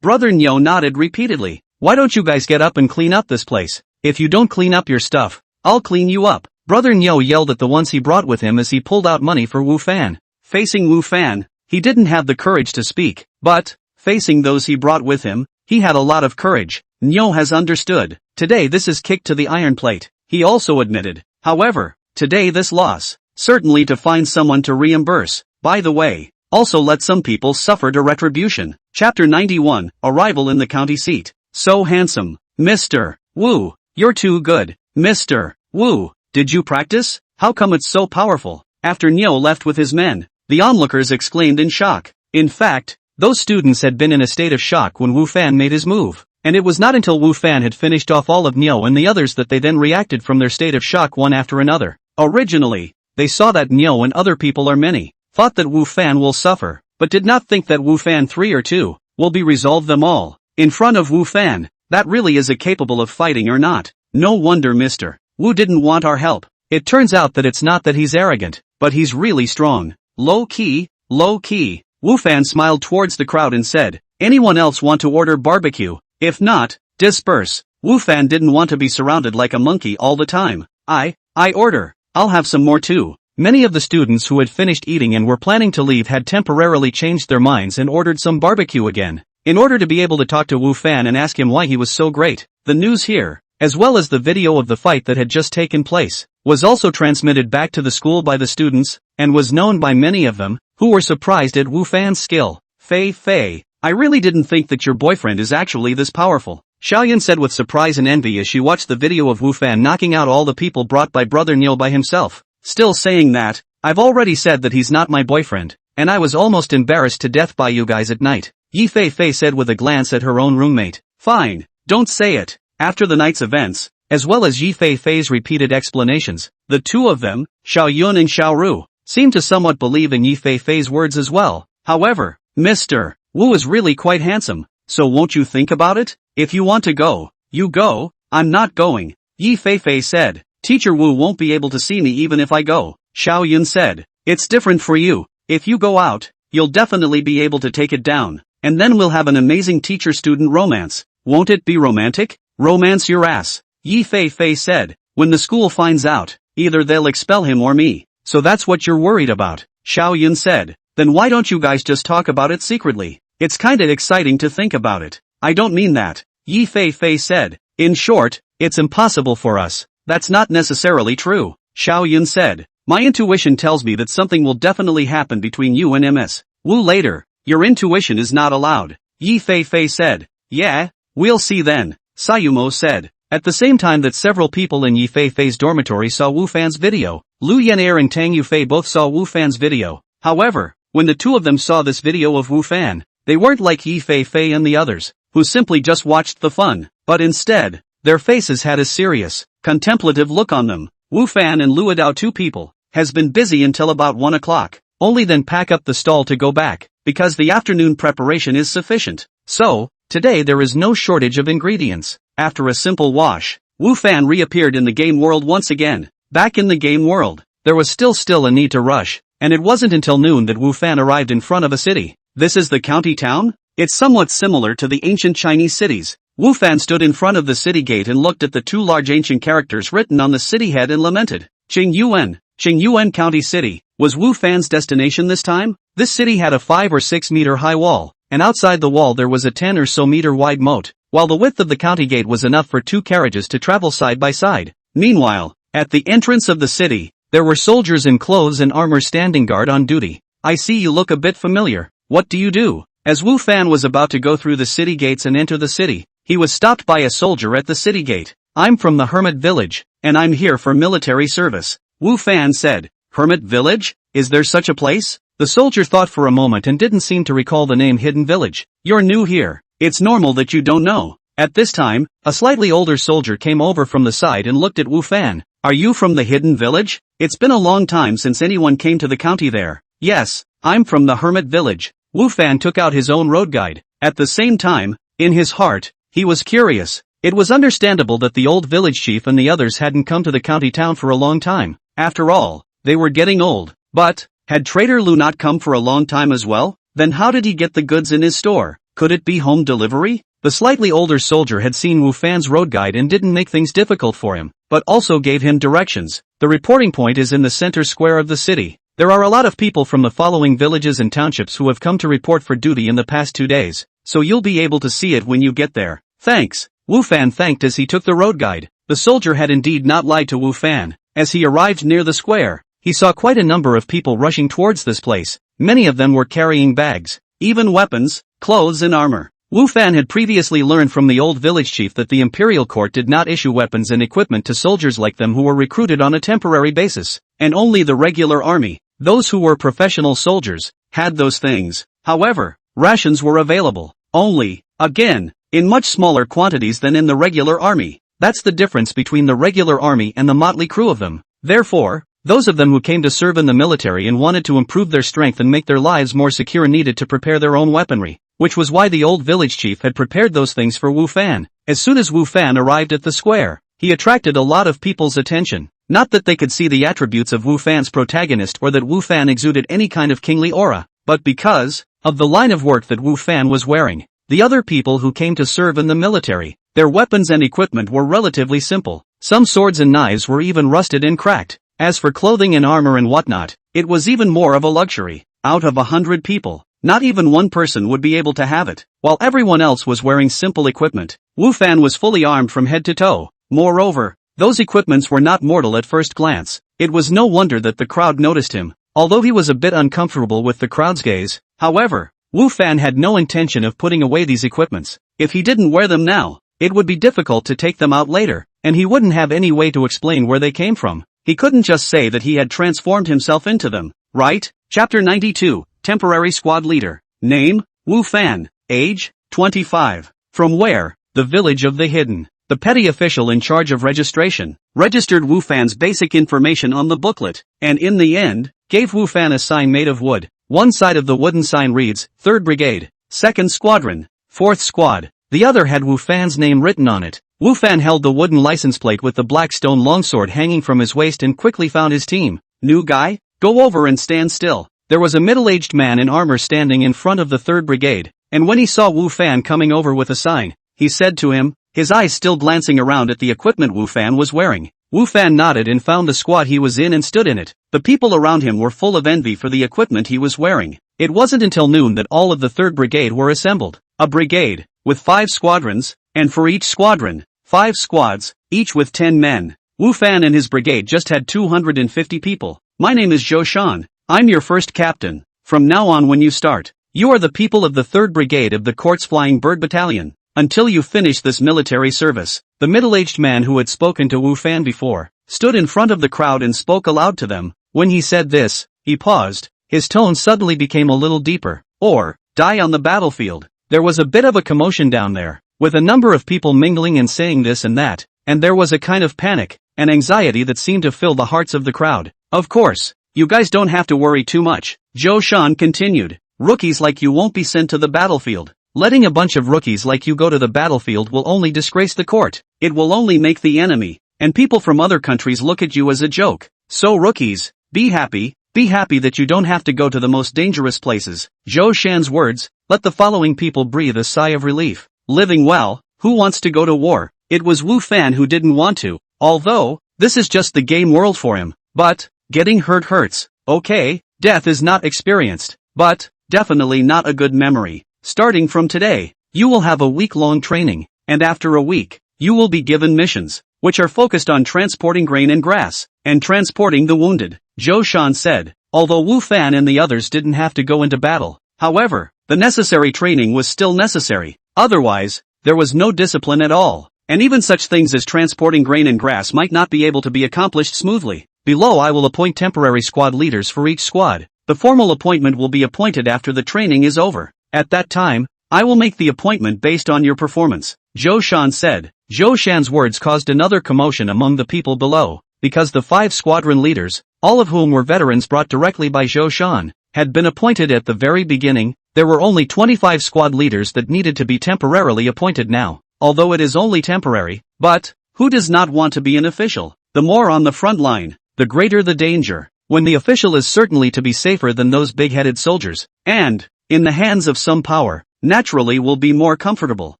Brother Nyo nodded repeatedly. Why don't you guys get up and clean up this place? If you don't clean up your stuff, I'll clean you up. Brother Nyo yelled at the ones he brought with him as he pulled out money for Wu Fan. Facing Wu Fan, he didn't have the courage to speak, but, facing those he brought with him, he had a lot of courage. Nyo has understood. Today this is kicked to the iron plate, he also admitted. However, today this loss, certainly to find someone to reimburse. By the way, also let some people suffer the retribution. Chapter 91, Arrival in the County Seat. So handsome, Mr. Wu. You're too good, Mr. Wu. Did you practice? How come it's so powerful? After Nyo left with his men, the onlookers exclaimed in shock. In fact, those students had been in a state of shock when Wu Fan made his move, and it was not until Wu Fan had finished off all of Nyo and the others that they then reacted from their state of shock one after another. Originally, they saw that Nyo and other people are many, thought that Wu Fan will suffer, but did not think that Wu Fan 3 or 2 will be resolved them all. In front of Wu Fan, that really is a capable of fighting or not. No wonder Mr. Wu didn't want our help. It turns out that it's not that he's arrogant, but he's really strong. Low key. Wu Fan smiled towards the crowd and said, anyone else want to order barbecue? If not, disperse. Wu Fan didn't want to be surrounded like a monkey all the time. I order. I'll have some more too. Many of the students who had finished eating and were planning to leave had temporarily changed their minds and ordered some barbecue again, in order to be able to talk to Wu Fan and ask him why he was so great. The news here, as well as the video of the fight that had just taken place, was also transmitted back to the school by the students, and was known by many of them, who were surprised at Wu Fan's skill. Fei, I really didn't think that your boyfriend is actually this powerful, Xiaoyan said with surprise and envy as she watched the video of Wu Fan knocking out all the people brought by Brother Nyo by himself. Still saying that, I've already said that he's not my boyfriend, and I was almost embarrassed to death by you guys at night, Yi Fei said with a glance at her own roommate. Fine, don't say it. After the night's events, as well as Yi Fei's repeated explanations, the two of them, Xiao Yun and Xiao Ru, seemed to somewhat believe in Yi Fei's words as well. However, Mr. Wu is really quite handsome, so won't you think about it? If you want to go, you go. I'm not going, Yi Fei said. Teacher Wu won't be able to see me even if I go, Xiao Yun said. It's different for you. If you go out, you'll definitely be able to take it down, and then we'll have an amazing teacher-student romance. Won't it be romantic? Romance your ass, Yi Fei said. When the school finds out, either they'll expel him or me. So that's what you're worried about, Xiao Yun said. Then why don't you guys just talk about it secretly? It's kinda exciting to think about it. I don't mean that, Yi Fei said. In short, it's impossible for us. That's not necessarily true, Xiao Yun said. My intuition tells me that something will definitely happen between you and Ms. Wu later. Your intuition is not allowed, Yi Fei said. Yeah, we'll see then, Sayumo said. At the same time that several people in Yi Fei's dormitory saw Wu Fan's video, Lu Yenair and Tang Yufei both saw Wu Fan's video. However, when the two of them saw this video of Wu Fan, they weren't like Yi Fei and the others, who simply just watched the fun, but instead, their faces had a serious, contemplative look on them. Wu Fan and Lu Adao, two people, has been busy until about 1 o'clock, only then pack up the stall to go back, because the afternoon preparation is sufficient. So, today there is no shortage of ingredients. After a simple wash, Wu Fan reappeared in the game world once again. Back in the game world, there was still a need to rush, and it wasn't until noon that Wu Fan arrived in front of a city. This is the county town? It's somewhat similar to the ancient Chinese cities. Wu Fan stood in front of the city gate and looked at the two large ancient characters written on the city head and lamented. Qingyuan County City. Was Wu Fan's destination this time? This city had a 5 or 6 meter high wall, and outside the wall there was a 10 or so meter wide moat, while the width of the county gate was enough for 2 carriages to travel side by side. Meanwhile, at the entrance of the city, there were soldiers in clothes and armor standing guard on duty. I see you look a bit familiar. What do you do? As Wu Fan was about to go through the city gates and enter the city, he was stopped by a soldier at the city gate. "I'm from the Hermit Village, and I'm here for military service," Wu Fan said. "Hermit Village? Is there such a place?" The soldier thought for a moment and didn't seem to recall the name Hidden Village. "You're new here. It's normal that you don't know." At this time, a slightly older soldier came over from the side and looked at Wu Fan. "Are you from the Hidden Village? It's been a long time since anyone came to the county there." "Yes, I'm from the Hermit Village." Wu Fan took out his own road guide. At the same time, in his heart, he was curious. It was understandable that the old village chief and the others hadn't come to the county town for a long time. After all, they were getting old. But, had Trader Lu not come for a long time as well? Then how did he get the goods in his store? Could it be home delivery? The slightly older soldier had seen Wu Fan's road guide and didn't make things difficult for him, but also gave him directions. The reporting point is in the center square of the city. There are a lot of people from the following villages and townships who have come to report for duty in the past 2 days, so you'll be able to see it when you get there. Thanks. Wu Fan thanked as he took the road guide. The soldier had indeed not lied to Wu Fan. As he arrived near the square, he saw quite a number of people rushing towards this place. Many of them were carrying bags, even weapons, clothes and armor. Wu Fan had previously learned from the old village chief that the imperial court did not issue weapons and equipment to soldiers like them who were recruited on a temporary basis, and only the regular army, those who were professional soldiers, had those things. However, rations were available, only, again, in much smaller quantities than in the regular army. That's the difference between the regular army and the motley crew of them. Therefore, those of them who came to serve in the military and wanted to improve their strength and make their lives more secure needed to prepare their own weaponry, which was why the old village chief had prepared those things for Wu Fan. As soon as Wu Fan arrived at the square, he attracted a lot of people's attention. Not that they could see the attributes of Wu Fan's protagonist or that Wu Fan exuded any kind of kingly aura, but because of the line of work that Wu Fan was wearing. The other people who came to serve in the military, their weapons and equipment were relatively simple. Some swords and knives were even rusted and cracked. As for clothing and armor and whatnot, it was even more of a luxury. Out of 100 people, not even one person would be able to have it, while everyone else was wearing simple equipment. Wu Fan was fully armed from head to toe. Moreover, those equipments were not mortal at first glance. It was no wonder that the crowd noticed him, although he was a bit uncomfortable with the crowd's gaze. However, Wu Fan had no intention of putting away these equipments. If he didn't wear them now, it would be difficult to take them out later, and he wouldn't have any way to explain where they came from. He couldn't just say that he had transformed himself into them, right? Chapter 92, Temporary Squad Leader. Name, Wu Fan. Age, 25. From where? The village of the Hidden. The petty official in charge of registration registered Wu Fan's basic information on the booklet, and in the end, gave Wu Fan a sign made of wood. One side of the wooden sign reads, 3rd Brigade, 2nd Squadron, 4th Squad. The other had Wu Fan's name written on it. Wu Fan held the wooden license plate with the black stone longsword hanging from his waist and quickly found his team. New guy? Go over and stand still. There was a middle-aged man in armor standing in front of the 3rd Brigade, and when he saw Wu Fan coming over with a sign, he said to him, his eyes still glancing around at the equipment Wu Fan was wearing. Wu Fan nodded and found the squad he was in and stood in it. The people around him were full of envy for the equipment he was wearing. It wasn't until noon that all of the 3rd Brigade were assembled. A brigade, with 5 squadrons, and for each squadron, 5 squads, each with 10 men. Wu Fan and his brigade just had 250 people. My name is Zhou Shan. I'm your first captain. From now on when you start, you are the people of the 3rd Brigade of the Court's Flying Bird Battalion. Until you finish this military service. The middle-aged man who had spoken to Wu Fan before, stood in front of the crowd and spoke aloud to them. When he said this, he paused. His tone suddenly became a little deeper. Or, die on the battlefield. There was a bit of a commotion down there, with a number of people mingling and saying this and that, and there was a kind of panic, and anxiety that seemed to fill the hearts of the crowd. Of course, you guys don't have to worry too much, Zhou Shan continued. Rookies like you won't be sent to the battlefield. Letting a bunch of rookies like you go to the battlefield will only disgrace the court. It will only make the enemy, and people from other countries look at you as a joke. So rookies, be happy that you don't have to go to the most dangerous places. Zhou Shan's words, let the following people breathe a sigh of relief. Living well, who wants to go to war? It was Wu Fan who didn't want to, although, this is just the game world for him. But, getting hurt hurts. Okay, death is not experienced, but, definitely not a good memory. Starting from today, you will have a week-long training, and after a week, you will be given missions, which are focused on transporting grain and grass, and transporting the wounded, Zhou Shan said, although Wu Fan and the others didn't have to go into battle. However, the necessary training was still necessary, otherwise, there was no discipline at all. And even such things as transporting grain and grass might not be able to be accomplished smoothly. Below I will appoint temporary squad leaders for each squad. The formal appointment will be appointed after the training is over. At that time, I will make the appointment based on your performance, Zhou Shan said. Zhou Shan's words caused another commotion among the people below, because the 5 squadron leaders, all of whom were veterans brought directly by Zhou Shan, had been appointed at the very beginning. There were only 25 squad leaders that needed to be temporarily appointed now, although it is only temporary. But who does not want to be an official? The more on the front line, the greater the danger. When the official is certainly to be safer than those big-headed soldiers, and, in the hands of some power, naturally will be more comfortable.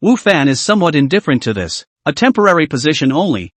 Wu Fan is somewhat indifferent to this, a temporary position only,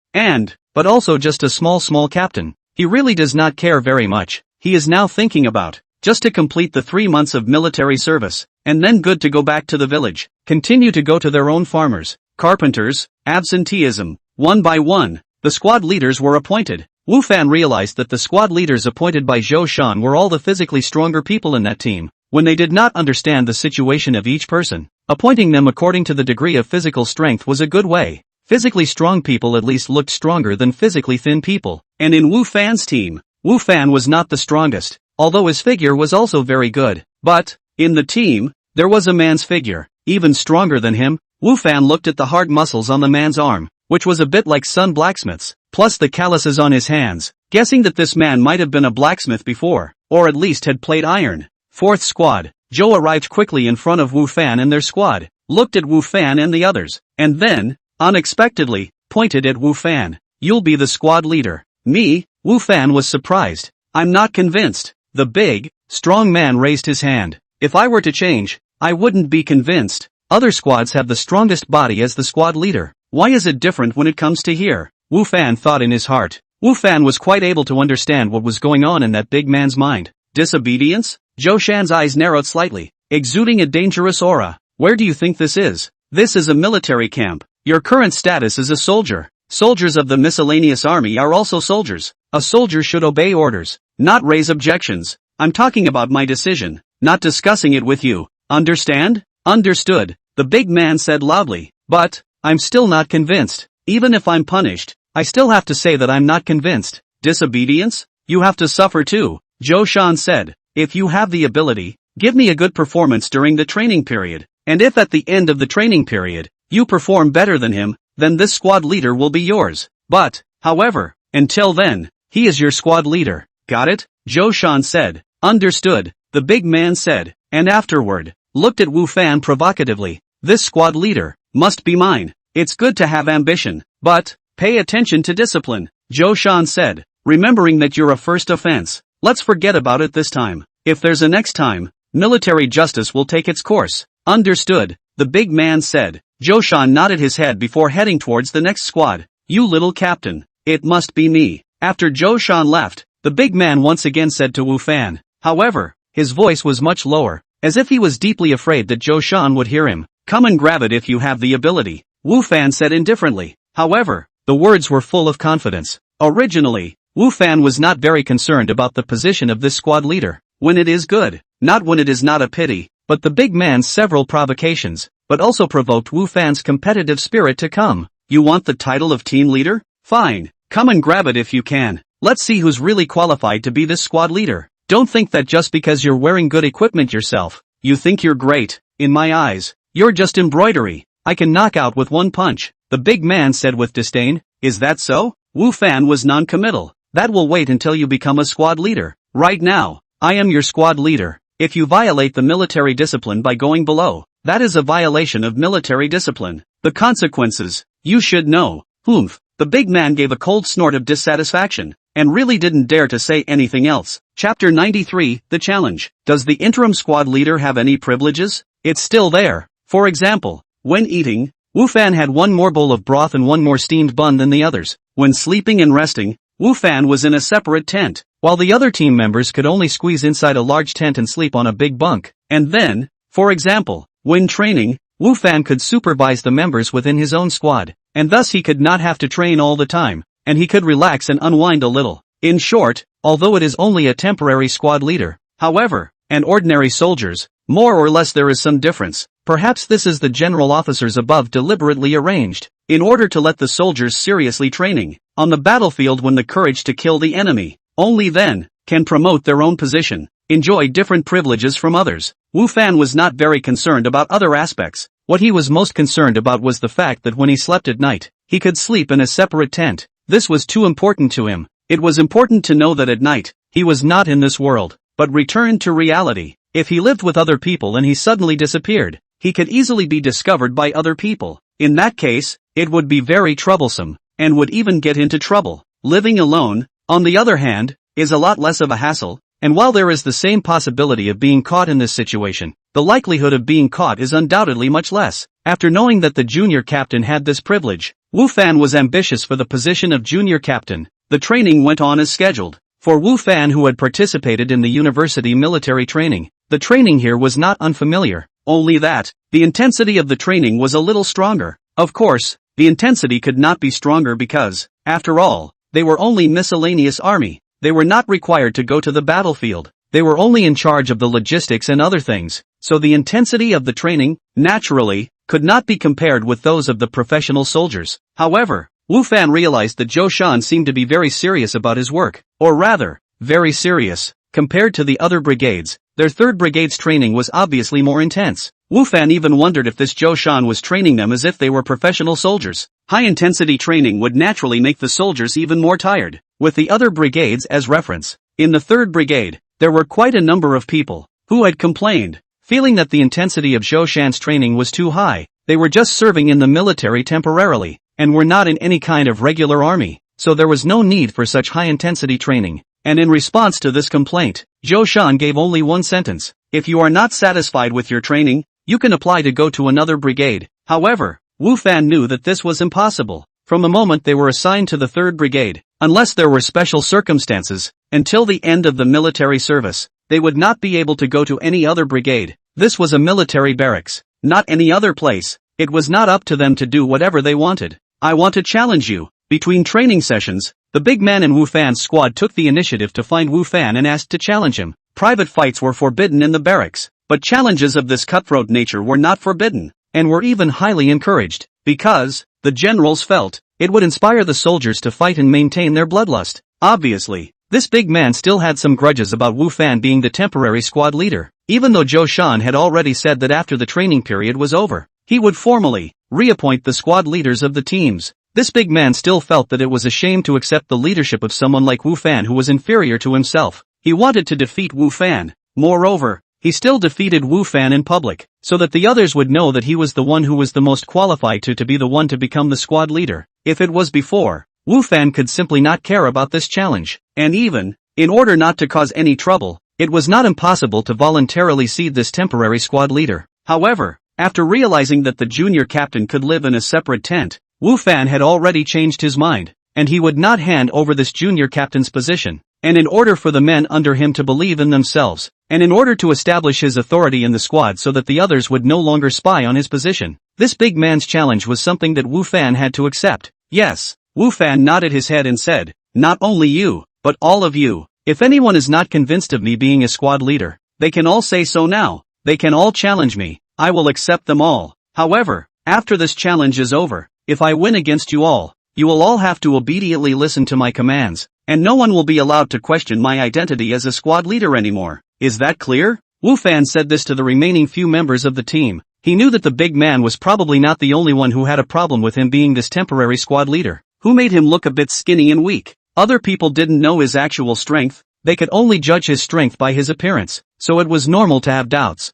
but also just a small captain. He really does not care very much. He is now thinking about, just to complete the 3 months of military service, and then good to go back to the village, continue to go to their own farmers, carpenters, absenteeism. One by one, the squad leaders were appointed. Wu Fan realized that the squad leaders appointed by Zhou Shan were all the physically stronger people in that team. When they did not understand the situation of each person, appointing them according to the degree of physical strength was a good way. Physically strong people at least looked stronger than physically thin people. And in Wu Fan's team, Wu Fan was not the strongest, although his figure was also very good. But, in the team, there was a man's figure, even stronger than him. Wu Fan looked at the hard muscles on the man's arm, which was a bit like Sun Blacksmith's, plus the calluses on his hands, guessing that this man might have been a blacksmith before, or at least had played iron. 4th squad, Zhou arrived quickly in front of Wu Fan and their squad, looked at Wu Fan and the others, and then, unexpectedly, pointed at Wu Fan. You'll be the squad leader. Me? Wu Fan was surprised. I'm not convinced. The big, strong man raised his hand. If I were to change, I wouldn't be convinced. Other squads have the strongest body as the squad leader. Why is it different when it comes to here? Wu Fan thought in his heart. Wu Fan was quite able to understand what was going on in that big man's mind. Disobedience? Zhou Shan's eyes narrowed slightly, exuding a dangerous aura. Where do you think this is? This is a military camp. Your current status is a soldier. Soldiers of the miscellaneous army are also soldiers. A soldier should obey orders, not raise objections. I'm talking about my decision, not discussing it with you. Understand? Understood, the big man said loudly. But, I'm still not convinced. Even if I'm punished, I still have to say that I'm not convinced. Disobedience? You have to suffer too, Zhou Shan said. If you have the ability, give me a good performance during the training period, and if at the end of the training period, you perform better than him, then this squad leader will be yours. But, however, until then, he is your squad leader. Got it? Zhou Shan said. Understood, the big man said, and afterward, looked at Wu Fan provocatively. This squad leader must be mine. It's good to have ambition, but pay attention to discipline, Zhou Shan said, remembering that you're a first offense. Let's forget about it this time. If there's a next time, military justice will take its course. Understood, the big man said. Zhou Shan nodded his head before heading towards the next squad. You little captain, it must be me. After Zhou Shan left, the big man once again said to Wu Fan. However, his voice was much lower, as if he was deeply afraid that Zhou Shan would hear him. Come and grab it if you have the ability, Wu Fan said indifferently. However, the words were full of confidence. Originally, Wu Fan was not very concerned about the position of this squad leader. When it is good, not when it is not a pity. But the big man's several provocations, but also provoked Wu Fan's competitive spirit to come. You want the title of team leader? Fine, come and grab it if you can. Let's see who's really qualified to be this squad leader. Don't think that just because you're wearing good equipment yourself, you think you're great. In my eyes, you're just embroidery. I can knock out with one punch, the big man said with disdain. Is that so? Wu Fan was non-committal. That will wait until you become a squad leader. Right now, I am your squad leader. If you violate the military discipline by going below, that is a violation of military discipline. The consequences, you should know. Humph, the big man gave a cold snort of dissatisfaction, and really didn't dare to say anything else. Chapter 93, The Challenge. Does the interim squad leader have any privileges? It's still there. For example, when eating, Wu Fan had one more bowl of broth and one more steamed bun than the others. When sleeping and resting, Wu Fan was in a separate tent, while the other team members could only squeeze inside a large tent and sleep on a big bunk. And then, for example, when training, Wu Fan could supervise the members within his own squad, and thus he could not have to train all the time, and he could relax and unwind a little. In short, although it is only a temporary squad leader, however, and ordinary soldiers, more or less there is some difference. Perhaps this is the general officers above deliberately arranged, in order to let the soldiers seriously training on the battlefield when the courage to kill the enemy, only then, can promote their own position, enjoy different privileges from others. Wu Fan was not very concerned about other aspects. What he was most concerned about was the fact that when he slept at night, he could sleep in a separate tent. This was too important to him. It was important to know that at night, he was not in this world, but returned to reality. If he lived with other people and he suddenly disappeared, he could easily be discovered by other people. In that case, it would be very troublesome, and would even get into trouble. Living alone, on the other hand, is a lot less of a hassle, and while there is the same possibility of being caught in this situation, the likelihood of being caught is undoubtedly much less. After knowing that the junior captain had this privilege, Wu Fan was ambitious for the position of junior captain. The training went on as scheduled. For Wu Fan, who had participated in the university military training, the training here was not unfamiliar, only that, the intensity of the training was a little stronger. Of course, the intensity could not be stronger because, after all, they were only miscellaneous army. They were not required to go to the battlefield. They were only in charge of the logistics and other things, so the intensity of the training, naturally, could not be compared with those of the professional soldiers. However, Wu Fan realized that Zhou Shan seemed to be very serious about his work, or rather, very serious. Compared to the other brigades, their third brigade's training was obviously more intense. Wu Fan even wondered if this Zhou Shan was training them as if they were professional soldiers. High-intensity training would naturally make the soldiers even more tired. With the other brigades as reference, in the third brigade, there were quite a number of people who had complained, feeling that the intensity of Zhou Shan's training was too high. They were just serving in the military temporarily, and were not in any kind of regular army, so there was no need for such high-intensity training. And in response to this complaint, Zhou Shan gave only one sentence: if you are not satisfied with your training, you can apply to go to another brigade. However, Wu Fan knew that this was impossible. From the moment they were assigned to the third brigade, unless there were special circumstances, until the end of the military service, they would not be able to go to any other brigade. This was a military barracks, not any other place. It was not up to them to do whatever they wanted. I want to challenge you. Between training sessions, the big man in Wu Fan's squad took the initiative to find Wu Fan and asked to challenge him. Private fights were forbidden in the barracks, but challenges of this cutthroat nature were not forbidden, and were even highly encouraged, because, the generals felt, it would inspire the soldiers to fight and maintain their bloodlust. Obviously, this big man still had some grudges about Wu Fan being the temporary squad leader, even though Zhou Shan had already said that after the training period was over, he would formally reappoint the squad leaders of the teams. This big man still felt that it was a shame to accept the leadership of someone like Wu Fan who was inferior to himself. He wanted to defeat Wu Fan. Moreover, he still defeated Wu Fan in public, so that the others would know that he was the one who was the most qualified to be the one to become the squad leader. If it was before, Wu Fan could simply not care about this challenge, and even, in order not to cause any trouble, it was not impossible to voluntarily cede this temporary squad leader. However, after realizing that the junior captain could live in a separate tent, Wu Fan had already changed his mind, and he would not hand over this junior captain's position. And in order for the men under him to believe in themselves, and in order to establish his authority in the squad so that the others would no longer spy on his position, this big man's challenge was something that Wu Fan had to accept. Yes, Wu Fan nodded his head and said, not only you, but all of you. If anyone is not convinced of me being a squad leader, they can all say so now. They can all challenge me. I will accept them all. However, after this challenge is over, if I win against you all will all have to obediently listen to my commands, and no one will be allowed to question my identity as a squad leader anymore. Is that clear? Wu Fan said this to the remaining few members of the team. He knew that the big man was probably not the only one who had a problem with him being this temporary squad leader, who made him look a bit skinny and weak. Other people didn't know his actual strength. They could only judge his strength by his appearance, so it was normal to have doubts.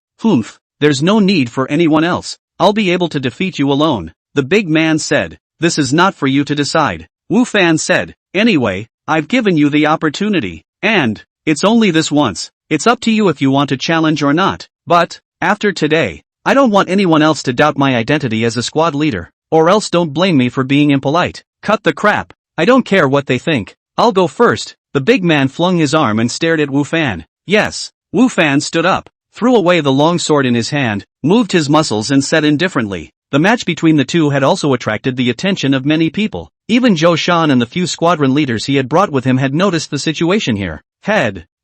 There's no need for anyone else. I'll be able to defeat you alone, the big man said. This is not for you to decide. Wu Fan said, anyway, I've given you the opportunity, and it's only this once. It's up to you if you want to challenge or not. But, after today, I don't want anyone else to doubt my identity as a squad leader, or else don't blame me for being impolite. Cut the crap. I don't care what they think. I'll go first. The big man flung his arm and stared at Wu Fan. Yes. Wu Fan stood up, threw away the long sword in his hand, moved his muscles and said indifferently. The match between the two had also attracted the attention of many people. Even Zhou Shan and the few squadron leaders he had brought with him had noticed the situation here.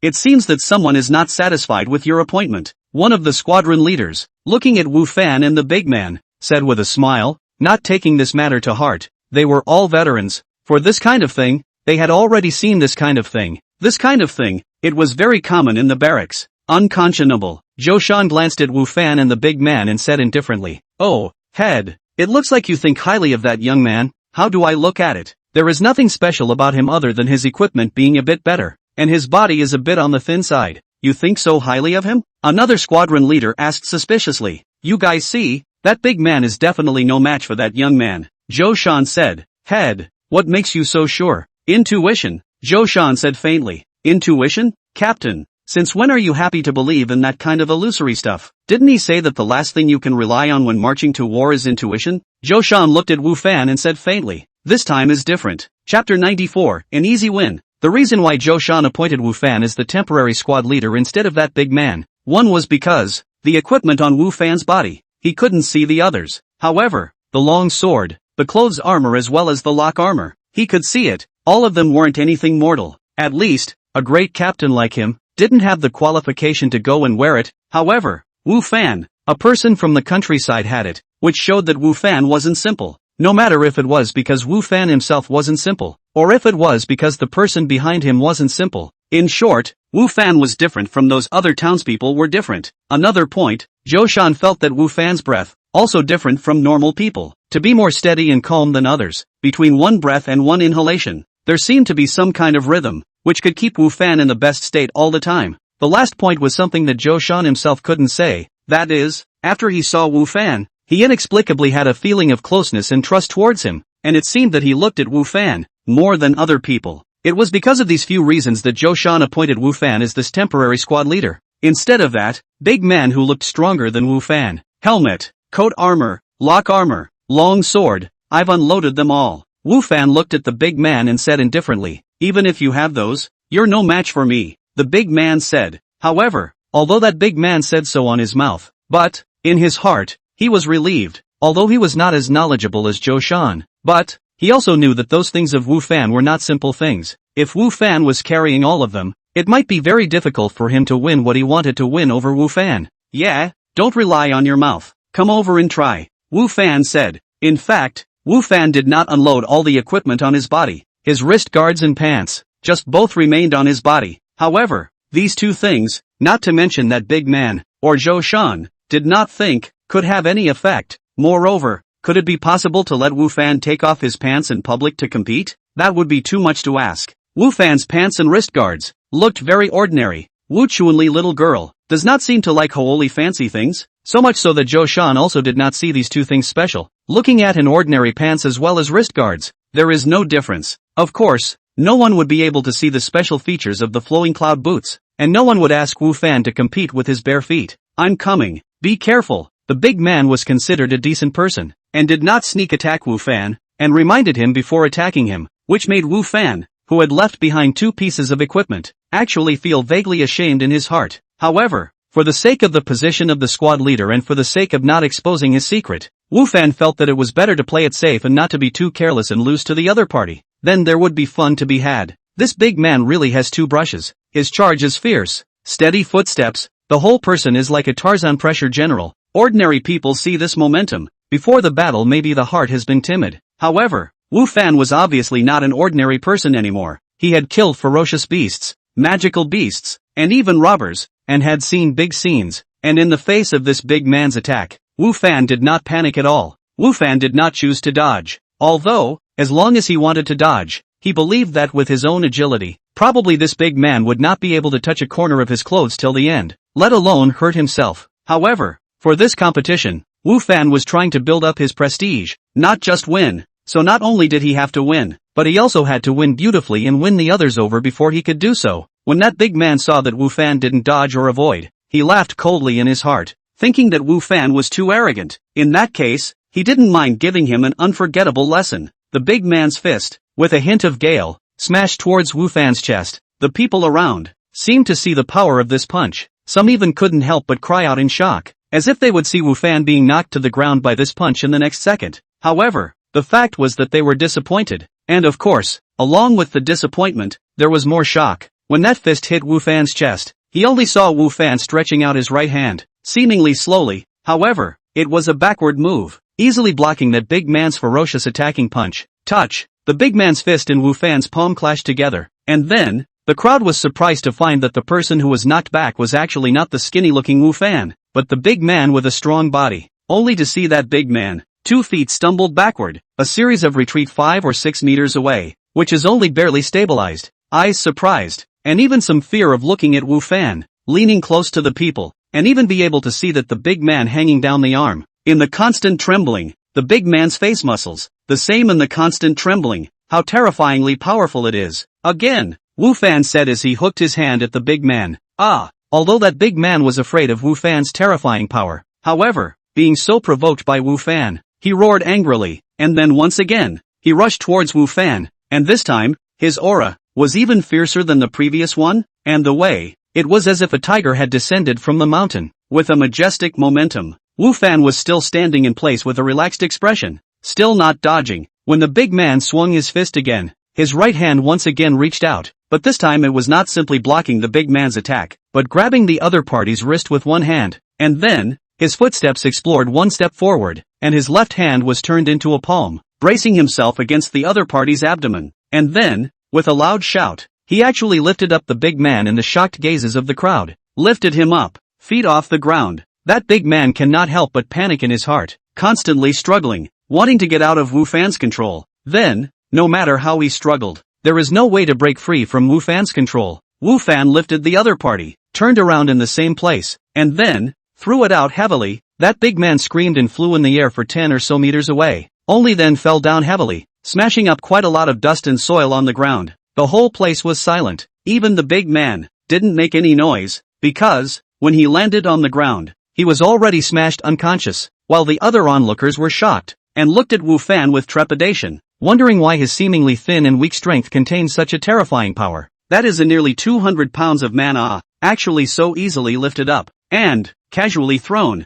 It seems that someone is not satisfied with your appointment. one of the squadron leaders, looking at Wu Fan and the big man, said with a smile, not taking this matter to heart. They were all veterans. For this kind of thing, they had already seen this kind of thing. This kind of thing, it was very common in the barracks. Unconscionable. Zhou Shan glanced at Wu Fan and the big man and said indifferently, "Oh, head. It looks like you think highly of that young man. How do I look at it? There is nothing special about him other than his equipment being a bit better. And his body is a bit on the thin side. You think so highly of him?" Another squadron leader asked suspiciously. "You guys see, that big man is definitely no match for that young man." Zhou Shan said, "Head, what makes you so sure?" "Intuition," Zhou Shan said faintly. "Intuition? Captain, since when are you happy to believe in that kind of illusory stuff? Didn't he say that the last thing you can rely on when marching to war is intuition?" Zhou Shan looked at Wu Fan and said faintly, "This time is different." Chapter 94, an easy win. The reason why Zhou Shan appointed Wu Fan as the temporary squad leader instead of that big man, one was because, the equipment on Wu Fan's body, he couldn't see the others. However, the long sword, the clothes armor as well as the lock armor, he could see it. All of them weren't anything mortal. At least, a great captain like him, didn't have the qualification to go and wear it. However, Wu Fan, a person from the countryside had it, which showed that Wu Fan wasn't simple. No matter if it was because Wu Fan himself wasn't simple, or if it was because the person behind him wasn't simple. In short, Wu Fan was different from those other townspeople were different. Another point, Zhou Shan felt that Wu Fan's breath, also different from normal people, to be more steady and calm than others. Between one breath and one inhalation, there seemed to be some kind of rhythm, which could keep Wu Fan in the best state all the time. The last point was something that Zhou Shan himself couldn't say, that is, after he saw Wu Fan, he inexplicably had a feeling of closeness and trust towards him, and it seemed that he looked at Wu Fan, more than other people. It was because of these few reasons that Zhou Shan appointed Wu Fan as this temporary squad leader. Instead of that, big man who looked stronger than Wu Fan. Helmet, coat armor, lock armor, long sword, I've unloaded them all. Wu Fan looked at the big man and said indifferently, "Even if you have those, you're no match for me," the big man said. However, although that big man said so on his mouth, but, in his heart, he was relieved, although he was not as knowledgeable as Zhou Shan. But, he also knew that those things of Wu Fan were not simple things. If Wu Fan was carrying all of them, it might be very difficult for him to win what he wanted to win over Wu Fan. "Yeah, don't rely on your mouth. Come over and try," Wu Fan said. In fact, Wu Fan did not unload all the equipment on his body. His wrist guards and pants, just both remained on his body. However, these two things, not to mention that big man, or Zhou Shan, did not think, could have any effect. Moreover, could it be possible to let Wu Fan take off his pants in public to compete? That would be too much to ask. Wu Fan's pants and wrist guards looked very ordinary. Wu Chunli little girl does not seem to like wholly fancy things, so much so that Zhou Shan also did not see these two things special. Looking at an ordinary pants as well as wrist guards, there is no difference. Of course, no one would be able to see the special features of the flowing cloud boots, and no one would ask Wu Fan to compete with his bare feet. "I'm coming. Be careful." The big man was considered a decent person, and did not sneak attack Wu Fan, and reminded him before attacking him, which made Wu Fan, who had left behind two pieces of equipment, actually feel vaguely ashamed in his heart. However, for the sake of the position of the squad leader and for the sake of not exposing his secret, Wu Fan felt that it was better to play it safe and not to be too careless and lose to the other party. Then there would be fun to be had. This big man really has two brushes. His charge is fierce, steady footsteps, the whole person is like a Tarzan pressure general. Ordinary people see this momentum. Before the battle maybe the heart has been timid. However, Wu Fan was obviously not an ordinary person anymore. He had killed ferocious beasts, magical beasts, and even robbers, and had seen big scenes, and in the face of this big man's attack, Wu Fan did not panic at all. Wu Fan did not choose to dodge. Although, as long as he wanted to dodge, he believed that with his own agility, probably this big man would not be able to touch a corner of his clothes till the end, let alone hurt himself. However, for this competition, Wu Fan was trying to build up his prestige, not just win. So not only did he have to win, but he also had to win beautifully and win the others over before he could do so. When that big man saw that Wu Fan didn't dodge or avoid, he laughed coldly in his heart, thinking that Wu Fan was too arrogant. In that case, he didn't mind giving him an unforgettable lesson. The big man's fist, with a hint of gale, smashed towards Wu Fan's chest. The people around seemed to see the power of this punch. Some even couldn't help but cry out in shock, as if they would see Wu Fan being knocked to the ground by this punch in the next second. However, the fact was that they were disappointed, and of course, along with the disappointment, there was more shock. When that fist hit Wu Fan's chest, he only saw Wu Fan stretching out his right hand, seemingly slowly. However, it was a backward move, easily blocking that big man's ferocious attacking punch. Touch! The big man's fist and Wu Fan's palm clashed together, and then, the crowd was surprised to find that the person who was knocked back was actually not the skinny-looking Wu Fan, but the big man with a strong body. Only to see that big man, 2 feet stumbled backward, a series of retreat 5 or 6 meters away, which is only barely stabilized, eyes surprised, and even some fear of looking at Wu Fan, leaning close to the people, and even be able to see that the big man hanging down the arm, in the constant trembling, the big man's face muscles, the same in the constant trembling, how terrifyingly powerful it is. Again, Wu Fan said as he hooked his hand at the big man. Although that big man was afraid of Wu Fan's terrifying power, however, being so provoked by Wu Fan, he roared angrily, and then once again, he rushed towards Wu Fan, and this time, his aura was even fiercer than the previous one, and the way, it was as if a tiger had descended from the mountain, with a majestic momentum. Wu Fan was still standing in place with a relaxed expression, still not dodging, when the big man swung his fist again. His right hand once again reached out, but this time it was not simply blocking the big man's attack, but grabbing the other party's wrist with one hand, and then, his footsteps explored one step forward, and his left hand was turned into a palm, bracing himself against the other party's abdomen, and then, with a loud shout, he actually lifted up the big man in the shocked gazes of the crowd, lifted him up, feet off the ground. That big man cannot help but panic in his heart, constantly struggling, wanting to get out of Wu Fan's control. Then, no matter how he struggled, there is no way to break free from Wu Fan's control. Wu Fan lifted the other party, turned around in the same place, and then, threw it out heavily. That big man screamed and flew in the air for 10 or so meters away, only then fell down heavily, smashing up quite a lot of dust and soil on the ground. The whole place was silent. Even the big man didn't make any noise, because, when he landed on the ground, he was already smashed unconscious, while the other onlookers were shocked, and looked at Wu Fan with trepidation, wondering why his seemingly thin and weak strength contained such a terrifying power. That is a nearly 200 pounds of mana, actually so easily lifted up, and, casually thrown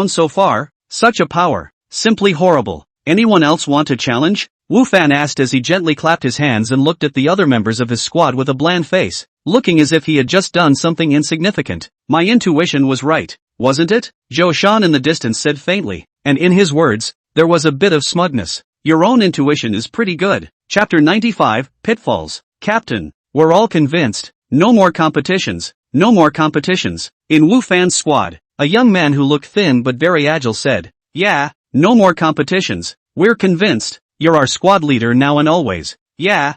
so far, such a power, simply horrible. Anyone else want to challenge? Wu Fan asked as he gently clapped his hands and looked at the other members of his squad with a bland face, looking as if he had just done something insignificant. My intuition was right, wasn't it? Zhou Shan in the distance said faintly, and in his words, there was a bit of smugness. Your own intuition is pretty good. Chapter 95, Pitfalls. Captain, we're all convinced. No more competitions. No more competitions. In Wu Fan's squad, a young man who looked thin but very agile said, yeah, no more competitions. We're convinced. You're our squad leader now and always. Yeah,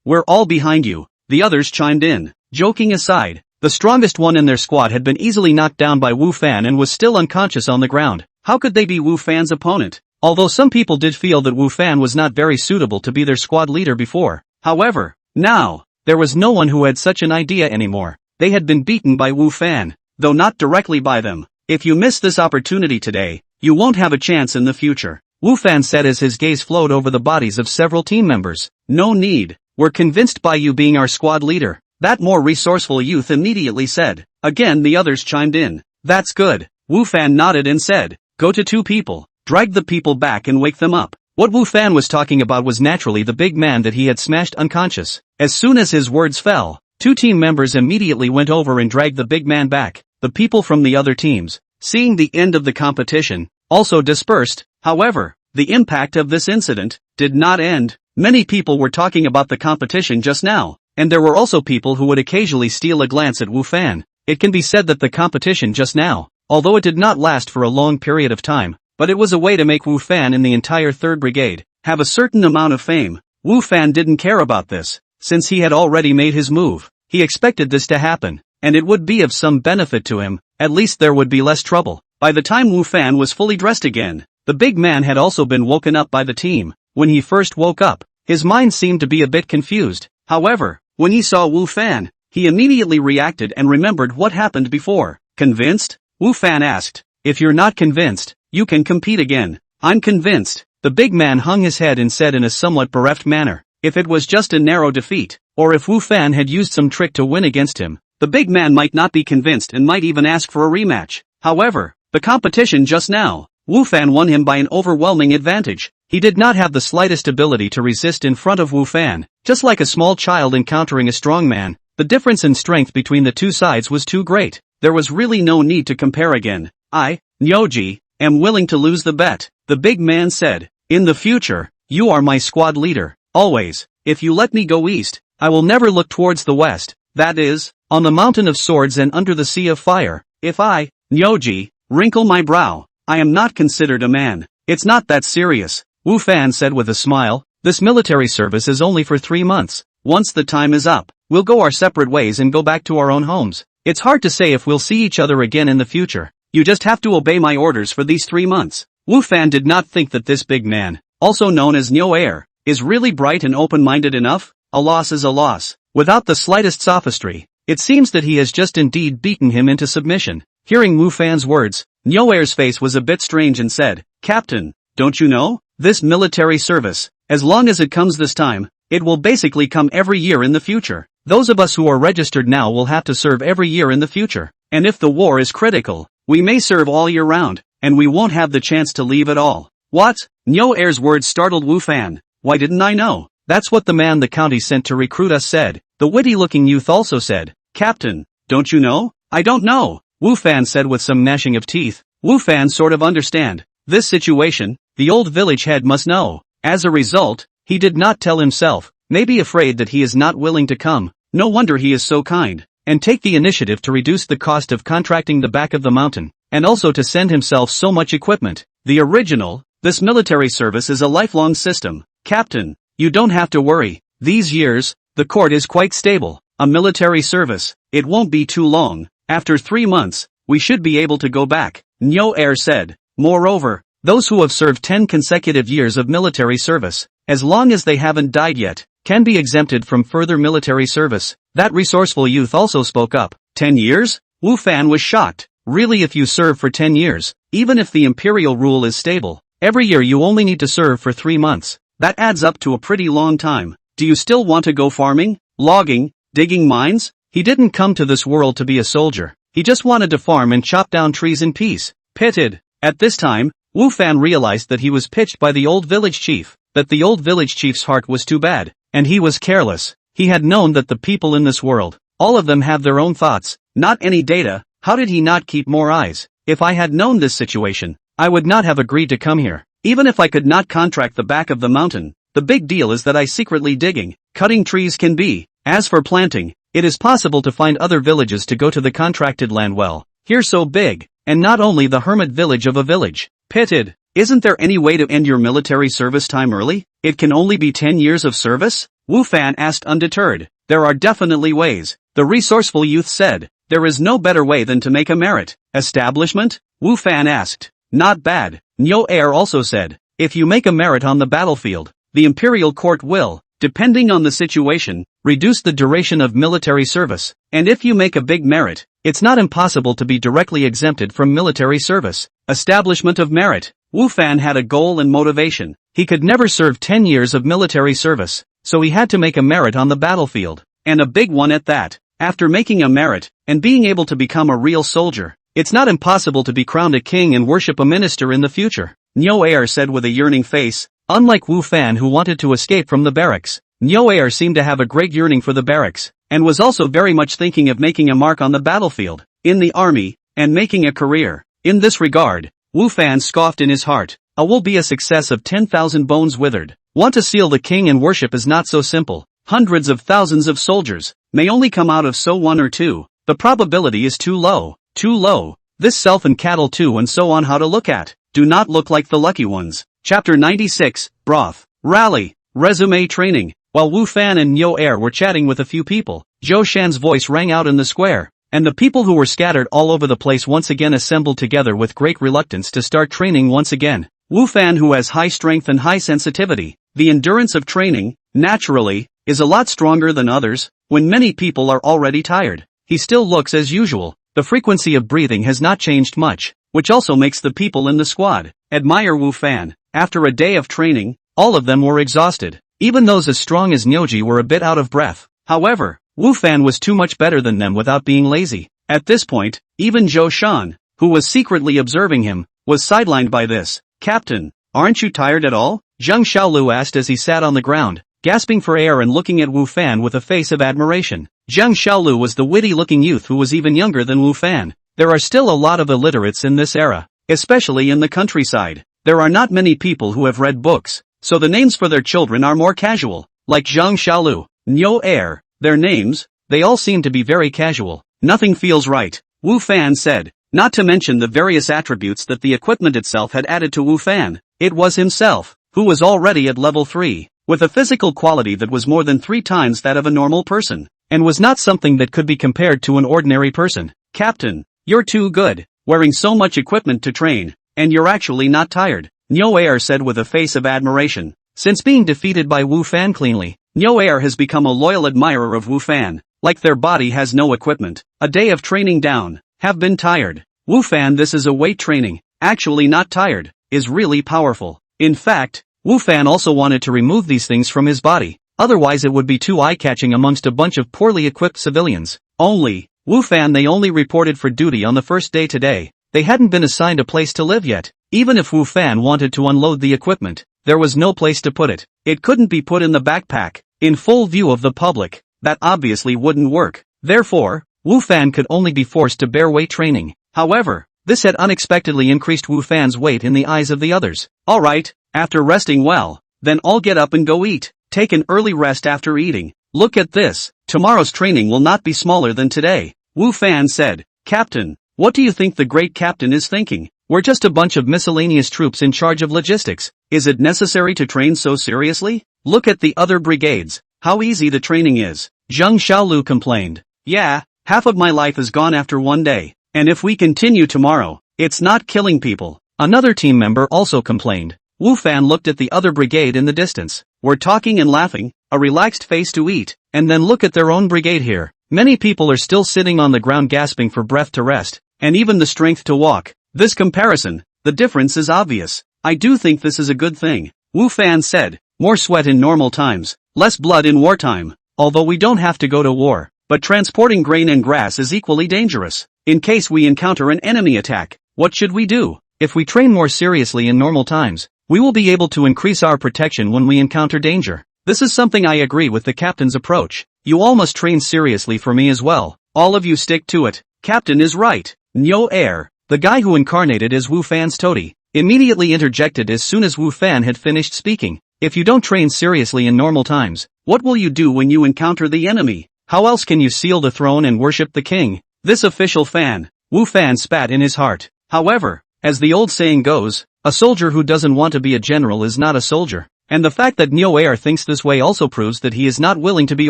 we're all behind you. The others chimed in. Joking aside, the strongest one in their squad had been easily knocked down by Wu Fan and was still unconscious on the ground. How could they be Wu Fan's opponent? Although some people did feel that Wu Fan was not very suitable to be their squad leader before. However, now, there was no one who had such an idea anymore. They had been beaten by Wu Fan, though not directly by them. If you miss this opportunity today, you won't have a chance in the future. Wu Fan said as his gaze flowed over the bodies of several team members. No need. We're convinced by you being our squad leader. That more resourceful youth immediately said. Again the others chimed in. That's good. Wu Fan nodded and said, go to 2 people, drag the people back and wake them up. What Wu Fan was talking about was naturally the big man that he had smashed unconscious. As soon as his words fell, 2 team members immediately went over and dragged the big man back. The people from the other teams, seeing the end of the competition, also dispersed. However, the impact of this incident did not end. Many people were talking about the competition just now, and there were also people who would occasionally steal a glance at Wu Fan. It can be said that the competition just now, although it did not last for a long period of time, but it was a way to make Wu Fan and the entire 3rd Brigade have a certain amount of fame. Wu Fan didn't care about this, since he had already made his move. He expected this to happen, and it would be of some benefit to him. At least there would be less trouble. By the time Wu Fan was fully dressed again, the big man had also been woken up by the team. When he first woke up, his mind seemed to be a bit confused. However, when he saw Wu Fan, he immediately reacted and remembered what happened before. Convinced? Wu Fan asked. If you're not convinced, you can compete again. I'm convinced. The big man hung his head and said in a somewhat bereft manner. If it was just a narrow defeat, or if Wu Fan had used some trick to win against him, the big man might not be convinced and might even ask for a rematch. However, the competition just now, Wu Fan won him by an overwhelming advantage. He did not have the slightest ability to resist in front of Wu Fan. Just like a small child encountering a strong man, The difference in strength between the two sides was too great. There was really no need to compare again. I, Nyoji, am willing to lose the bet, the big man said. In the future, you are my squad leader, always. If you let me go east, I will never look towards the west, that is, on the mountain of swords and under the sea of fire. If I, Nyoji, wrinkle my brow, I am not considered a man. It's not that serious, Wu Fan said with a smile. This military service is only for 3 months. Once the time is up, we'll go our separate ways and go back to our own homes. It's hard to say if we'll see each other again in the future. You just have to obey my orders for these 3 months. Wu Fan did not think that this big man, also known as Nyo Air, is really bright and open-minded enough. A loss is a loss. Without the slightest sophistry, it seems that he has just indeed beaten him into submission. Hearing Wu Fan's words, Nyo Air's face was a bit strange and said, Captain, don't you know? This military service, as long as it comes this time, it will basically come every year in the future. Those of us who are registered now will have to serve every year in the future. And if the war is critical, we may serve all year round, and we won't have the chance to leave at all. What? Nyo Air's words startled Wu Fan. Why didn't I know? That's what the man the county sent to recruit us said. The witty-looking youth also said, Captain, don't you know? I don't know, Wu Fan said with some gnashing of teeth. Wu Fan sort of understand this situation. The old village head must know. As a result, he did not tell himself, maybe afraid that he is not willing to come. No wonder he is so kind, and take the initiative to reduce the cost of contracting the back of the mountain, and also to send himself so much equipment. This military service is a lifelong system. Captain, you don't have to worry. These years, the court is quite stable. A military service, it won't be too long. After 3 months, we should be able to go back, Nyo Air said. Moreover, those who have served 10 consecutive years of military service, as long as they haven't died yet, can be exempted from further military service. That resourceful youth also spoke up. 10 years? Wu Fan was shocked. Really, if you serve for 10 years, even if the imperial rule is stable, every year you only need to serve for 3 months. That adds up to a pretty long time. Do you still want to go farming, logging, digging mines? He didn't come to this world to be a soldier. He just wanted to farm and chop down trees in peace. Pitted. At this time, Wu Fan realized that he was pitched by the old village chief, that the old village chief's heart was too bad, and he was careless. He had known that the people in this world, all of them have their own thoughts, not any data. How did he not keep more eyes? If I had known this situation, I would not have agreed to come here. Even if I could not contract the back of the mountain, the big deal is that I secretly digging, cutting trees can be. As for planting, it is possible to find other villages to go to the contracted land well. Here so big, and not only the hermit village of a village. Pitted. Isn't there any way to end your military service time early? It can only be 10 years of service? Wu Fan asked undeterred. There are definitely ways, the resourceful youth said. There is no better way than to make a merit establishment? Wu Fan asked. Not bad, Nyo Air also said. If you make a merit on the battlefield, the imperial court will, depending on the situation, reduce the duration of military service. And if you make a big merit, it's not impossible to be directly exempted from military service. Establishment of merit. Wu Fan had a goal and motivation. He could never serve 10 years of military service, so he had to make a merit on the battlefield, and a big one at that. After making a merit, and being able to become a real soldier, it's not impossible to be crowned a king and worship a minister in the future, Nyo Air said with a yearning face. Unlike Wu Fan, who wanted to escape from the barracks, Nyo Air seemed to have a great yearning for the barracks, and was also very much thinking of making a mark on the battlefield, in the army, and making a career. In this regard, Wu Fan scoffed in his heart. Will be a success of 10,000 bones withered. Want to seal the king and worship is not so simple. Hundreds of thousands of soldiers may only come out of so 1 or 2. The probability is too low. Too low. This self and cattle too and so on. How to look at. Do not look like the lucky ones. Chapter 96, Broth. Rally. Resume training. While Wu Fan and Nyo Air were chatting with a few people, Zhou Shan's voice rang out in the square, and the people who were scattered all over the place once again assembled together with great reluctance to start training once again. Wu Fan, who has high strength and high sensitivity, the endurance of training, naturally, is a lot stronger than others. When many people are already tired, he still looks as usual. The frequency of breathing has not changed much, which also makes the people in the squad admire Wu Fan. After a day of training, all of them were exhausted. Even those as strong as Nyoji were a bit out of breath. However, Wu Fan was too much better than them without being lazy. At this point, even Zhou Shan, who was secretly observing him, was sidelined by this. Captain, aren't you tired at all? Zheng Xiaolu asked as he sat on the ground, gasping for air and looking at Wu Fan with a face of admiration. Zhang Xiaolu was the witty-looking youth who was even younger than Wu Fan. There are still a lot of illiterates in this era, especially in the countryside. There are not many people who have read books, so the names for their children are more casual, like Zhang Xiaolu, Niu Air. Their names, they all seem to be very casual. Nothing feels right, Wu Fan said, not to mention the various attributes that the equipment itself had added to Wu Fan. It was himself, who was already at level 3, with a physical quality that was more than 3 times that of a normal person, and was not something that could be compared to an ordinary person. Captain, you're too good, wearing so much equipment to train, and you're actually not tired, Niu Air said with a face of admiration. Since being defeated by Wu Fan cleanly, Niu Air has become a loyal admirer of Wu Fan. Like their body has no equipment, a day of training down, have been tired. Wu Fan, this is a weight training, actually not tired, is really powerful. In fact, Wu Fan also wanted to remove these things from his body, otherwise it would be too eye-catching amongst a bunch of poorly equipped civilians. Only, Wu Fan they only reported for duty on the first day today. They hadn't been assigned a place to live yet. Even if Wu Fan wanted to unload the equipment, there was no place to put it. It couldn't be put in the backpack, in full view of the public. That obviously wouldn't work. Therefore, Wu Fan could only be forced to bear weight training. However, this had unexpectedly increased Wu Fan's weight in the eyes of the others. Alright, after resting well, then I'll get up and go eat. Take an early rest after eating. Look at this, tomorrow's training will not be smaller than today, Wu Fan said. Captain, what do you think the great captain is thinking? We're just a bunch of miscellaneous troops in charge of logistics. Is it necessary to train so seriously? Look at the other brigades, how easy the training is. Zhang Xiaolu complained. Yeah, half of my life is gone after one day, and if we continue tomorrow, it's not killing people. Another team member also complained. Wu Fan looked at the other brigade in the distance. We're talking and laughing, a relaxed face to eat, and then look at their own brigade here. Many people are still sitting on the ground gasping for breath to rest, and even the strength to walk. This comparison, the difference is obvious. I do think this is a good thing, Wu Fan said. More sweat in normal times, less blood in wartime. Although we don't have to go to war, but transporting grain and grass is equally dangerous. In case we encounter an enemy attack, what should we do? If we train more seriously in normal times, we will be able to increase our protection when we encounter danger. This is something I agree with the captain's approach. You all must train seriously for me as well. All of you stick to it. Captain is right. Niu Air, the guy who incarnated as Wu Fan's toady, immediately interjected as soon as Wu Fan had finished speaking. If you don't train seriously in normal times, what will you do when you encounter the enemy? How else can you seal the throne and worship the king? This official Fan, Wu Fan spat in his heart. However, as the old saying goes, a soldier who doesn't want to be a general is not a soldier. And the fact that Niu Air thinks this way also proves that he is not willing to be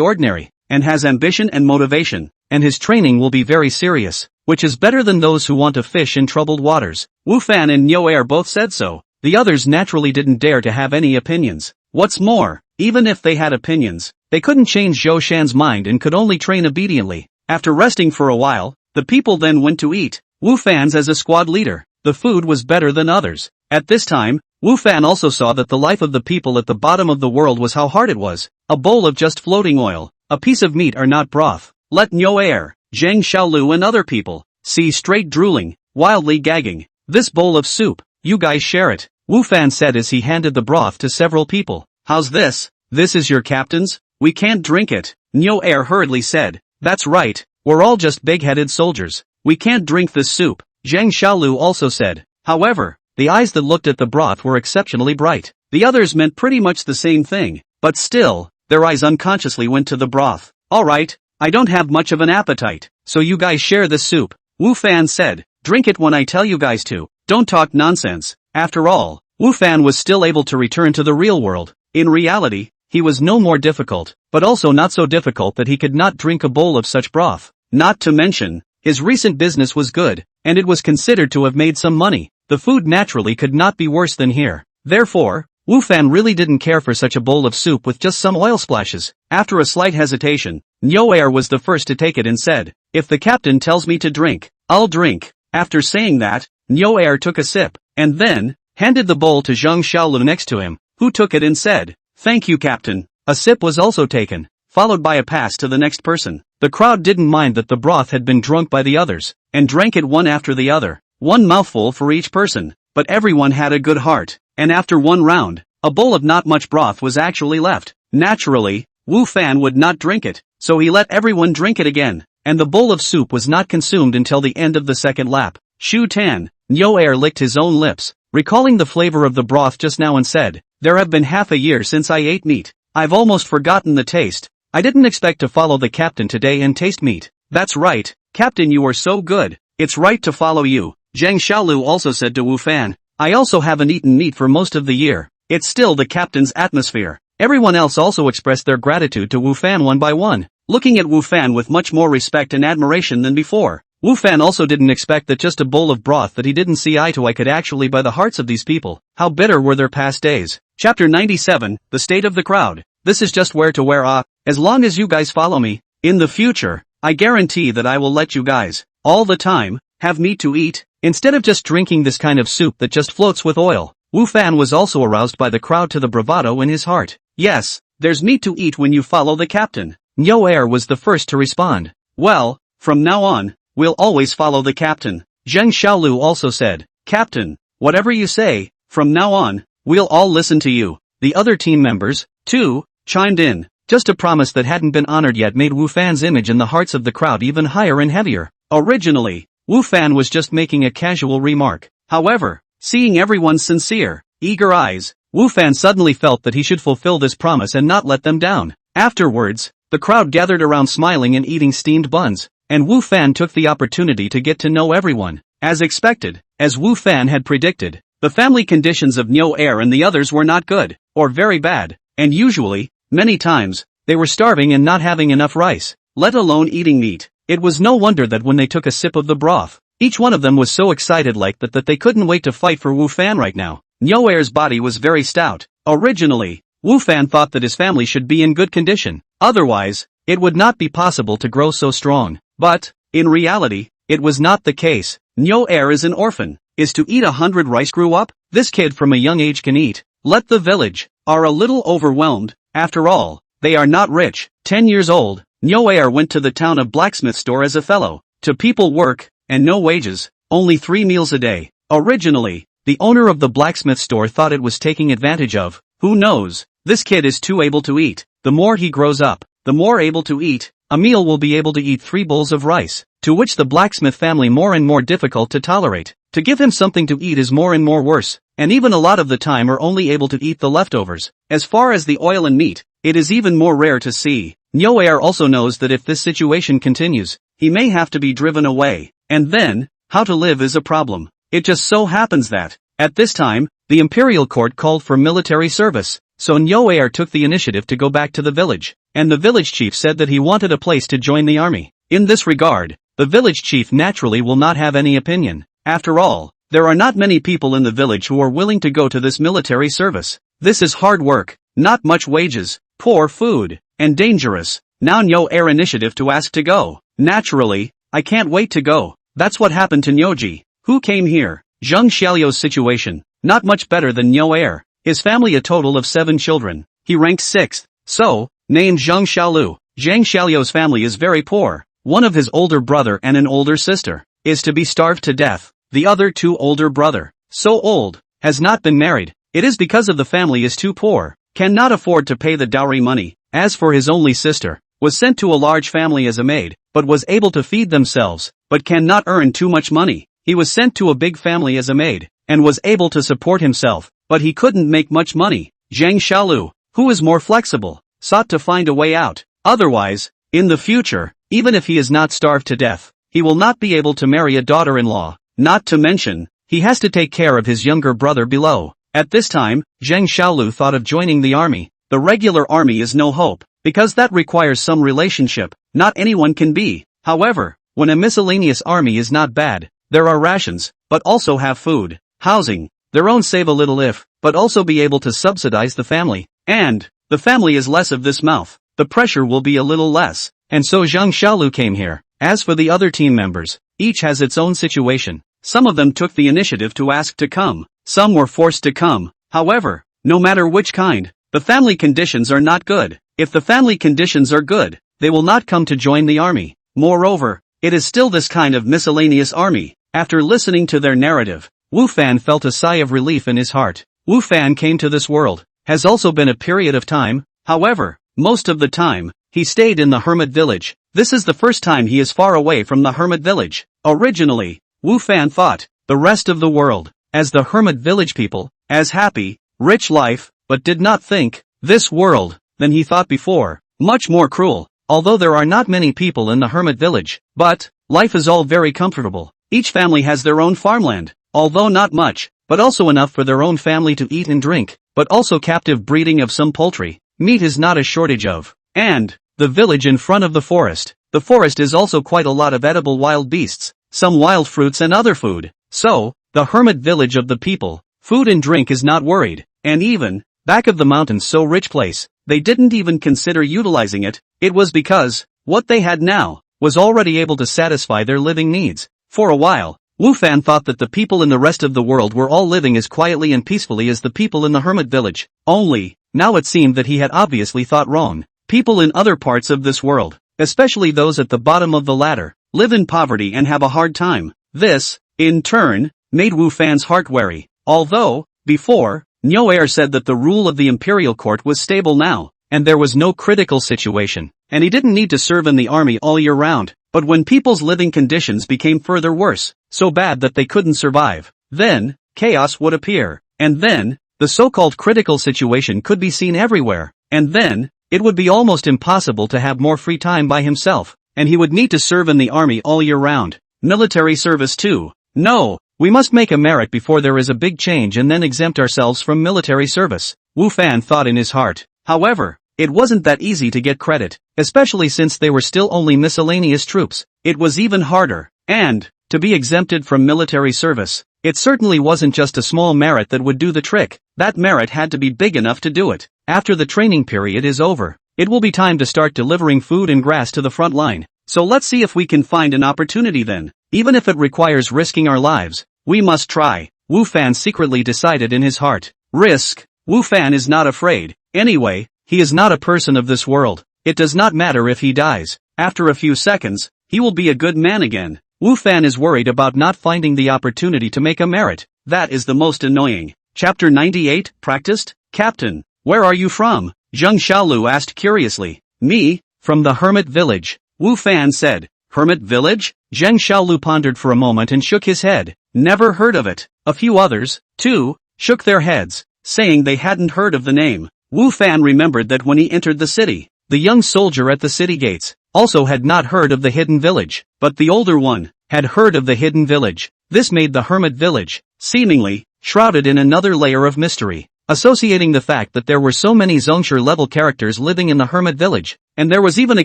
ordinary, and has ambition and motivation, and his training will be very serious, which is better than those who want to fish in troubled waters. Wu Fan and Niu Air both said so. The others naturally didn't dare to have any opinions. What's more, even if they had opinions, they couldn't change Zhou Shan's mind and could only train obediently. After resting for a while, the people then went to eat. Wu Fan's as a squad leader, the food was better than others. At this time, Wu Fan also saw that the life of the people at the bottom of the world was how hard it was. A bowl of just floating oil, a piece of meat or not broth. Let Niu Air, Zhang Xiaolu and other people see straight drooling, wildly gagging. This bowl of soup, you guys share it, Wu Fan said as he handed the broth to several people. How's this? This is your captain's? We can't drink it, Niu Air hurriedly said. That's right, we're all just big-headed soldiers. We can't drink this soup, Zhang Xiaolu also said. However, the eyes that looked at the broth were exceptionally bright. The others meant pretty much the same thing, but still, their eyes unconsciously went to the broth. Alright, I don't have much of an appetite, so you guys share this soup, Wu Fan said. Drink it when I tell you guys to. Don't talk nonsense. After all, Wu Fan was still able to return to the real world. In reality, he was no more difficult, but also not so difficult that he could not drink a bowl of such broth. Not to mention, his recent business was good, and it was considered to have made some money. The food naturally could not be worse than here. Therefore, Wu Fan really didn't care for such a bowl of soup with just some oil splashes. After a slight hesitation, Niu Air was the first to take it and said, "If the captain tells me to drink, I'll drink." After saying that, Niu Air took a sip, and then handed the bowl to Zhang Xiaolu next to him, who took it and said, "Thank you, Captain." A sip was also taken, followed by a pass to the next person. The crowd didn't mind that the broth had been drunk by the others, and drank it one after the other, one mouthful for each person, but everyone had a good heart, and after one round, a bowl of not much broth was actually left. Naturally, Wu Fan would not drink it, so he let everyone drink it again, and the bowl of soup was not consumed until the end of the second lap. Shu Tan, Nyo Air licked his own lips, recalling the flavor of the broth just now and said, "There have been half a year since I ate meat. I've almost forgotten the taste. I didn't expect to follow the captain today and taste meat." "That's right, Captain, you are so good. It's right to follow you," Zhang Xiaolu also said to Wu Fan. "I also haven't eaten meat for most of the year. It's still the captain's atmosphere." Everyone else also expressed their gratitude to Wu Fan one by one, looking at Wu Fan with much more respect and admiration than before. Wu Fan also didn't expect that just a bowl of broth that he didn't see eye to eye could actually buy the hearts of these people. How bitter were their past days. Chapter 97, The State of the Crowd. This is just where to wear. As long as you guys follow me, in the future, I guarantee that I will let you guys, all the time, have meat to eat, instead of just drinking this kind of soup that just floats with oil. Wu Fan was also aroused by the crowd to the bravado in his heart. "Yes, there's meat to eat when you follow the captain." Nyo Air was the first to respond. "Well, from now on, we'll always follow the captain." Zheng Xiaolu also said, "Captain, whatever you say, from now on, we'll all listen to you." The other team members, too, chimed in. Just a promise that hadn't been honored yet made Wu Fan's image in the hearts of the crowd even higher and heavier. Originally, Wu Fan was just making a casual remark. However, seeing everyone's sincere, eager eyes, Wu Fan suddenly felt that he should fulfill this promise and not let them down. Afterwards, the crowd gathered around smiling and eating steamed buns, and Wu Fan took the opportunity to get to know everyone. As expected, as Wu Fan had predicted, the family conditions of Nyo Air and the others were not good, or very bad, and usually, many times, they were starving and not having enough rice, let alone eating meat. It was no wonder that when they took a sip of the broth, each one of them was so excited like that they couldn't wait to fight for Wu Fan right now. Nyo Air's body was very stout. Originally, Wu Fan thought that his family should be in good condition, otherwise, it would not be possible to grow so strong. But, in reality, it was not the case. Nyo Air is an orphan. Is to eat 100 rice grew up? This kid from a young age can eat. Let the village are a little overwhelmed. After all, they are not rich. 10 years old, Nyo Air went to the town of blacksmith store as a fellow. To people work, and no wages, only 3 meals a day. Originally, the owner of the blacksmith store thought it was taking advantage of. Who knows? This kid is too able to eat. The more he grows up, the more able to eat. A meal will be able to eat 3 bowls of rice, to which the blacksmith family more and more difficult to tolerate. To give him something to eat is more and more worse, and even a lot of the time are only able to eat the leftovers. As far as the oil and meat, it is even more rare to see. Nyo Air also knows that if this situation continues, he may have to be driven away, and then, how to live is a problem. It just so happens that, at this time, the imperial court called for military service, so Nyo Air took the initiative to go back to the village, and the village chief said that he wanted a place to join the army. In this regard, the village chief naturally will not have any opinion. After all, there are not many people in the village who are willing to go to this military service. This is hard work, not much wages, poor food, and dangerous. Now Nyo Air initiative to ask to go. Naturally, I can't wait to go. That's what happened to Nyoji, who came here. Zheng Xiao's situation, not much better than Nyo Air. His family a total of 7 children. He ranks 6th. So, named Zheng Xiaolu. Zhang Xiao's family is very poor. One of his older brother and an older sister is to be starved to death. The other 2 older brother, so old, has not been married. It is because of the family is too poor, cannot afford to pay the dowry money. As for his only sister, was sent to a large family as a maid, but was able to feed themselves, but cannot earn too much money. He was sent to a big family as a maid, and was able to support himself, but he couldn't make much money. Zhang Xiaolu, who is more flexible, sought to find a way out. Otherwise, in the future, even if he is not starved to death, he will not be able to marry a daughter-in-law. Not to mention, he has to take care of his younger brother below. At this time, Zheng Xiaolu thought of joining the army. The regular army is no hope, because that requires some relationship. Not anyone can be. However, when a miscellaneous army is not bad, there are rations, but also have food, housing, their own save a little if, but also be able to subsidize the family. And, the family is less of this mouth. The pressure will be a little less. And so Zhang Xiaolu came here. As for the other team members, each has its own situation. Some of them took the initiative to ask to come. Some were forced to come. However, no matter which kind, the family conditions are not good. If the family conditions are good, they will not come to join the army. Moreover, it is still this kind of miscellaneous army. After listening to their narrative, Wu Fan felt a sigh of relief in his heart. Wu Fan came to this world. Has also been a period of time. However, most of the time, he stayed in the hermit village. This is the first time he is far away from the hermit village. Originally, Wu Fan thought, the rest of the world, as the hermit village people, as happy, rich life, but did not think, this world, than he thought before, much more cruel. Although there are not many people in the hermit village, but, life is all very comfortable. Each family has their own farmland, although not much, but also enough for their own family to eat and drink, but also captive breeding of some poultry. Meat is not a shortage of. And, the village in front of the forest. The forest is also quite a lot of edible wild beasts, some wild fruits and other food. So, the hermit village of the people, food and drink is not worried, and even, back of the mountains so rich place, they didn't even consider utilizing it. It was because, what they had now, was already able to satisfy their living needs. For a while, Wu Fan thought that the people in the rest of the world were all living as quietly and peacefully as the people in the hermit village. Only, now it seemed that he had obviously thought wrong. People in other parts of this world, especially those at the bottom of the ladder, live in poverty and have a hard time. This, in turn, made Wu Fan's heart wary. Although, before, Nyo Air said that the rule of the imperial court was stable now, and there was no critical situation, and he didn't need to serve in the army all year round. But when people's living conditions became further worse, so bad that they couldn't survive, then, chaos would appear, and then, the so-called critical situation could be seen everywhere, and then, it would be almost impossible to have more free time by himself, and he would need to serve in the army all year round. Military service too. No, we must make a merit before there is a big change and then exempt ourselves from military service, Wu Fan thought in his heart. However, it wasn't that easy to get credit, especially since they were still only miscellaneous troops. It was even harder, and, to be exempted from military service, it certainly wasn't just a small merit that would do the trick. That merit had to be big enough to do it. After the training period is over, it will be time to start delivering food and grass to the front line. So let's see if we can find an opportunity then. Even if it requires risking our lives, we must try, Wu Fan secretly decided in his heart. Risk. Wu Fan is not afraid. Anyway, he is not a person of this world. It does not matter if he dies. After a few seconds, he will be a good man again. Wu Fan is worried about not finding the opportunity to make a merit. That is the most annoying. Chapter 98, Practiced? Captain, where are you from? Zheng Xiaolu asked curiously. Me, from the hermit village, Wu Fan said. Hermit village? Zheng Xiaolu pondered for a moment and shook his head. Never heard of it. A few others, too, shook their heads, saying they hadn't heard of the name. Wu Fan remembered that when he entered the city, the young soldier at the city gates also had not heard of the hidden village, but the older one had heard of the hidden village. This made the hermit village, seemingly, shrouded in another layer of mystery, associating the fact that there were so many Zongshire-level characters living in the hermit village, and there was even a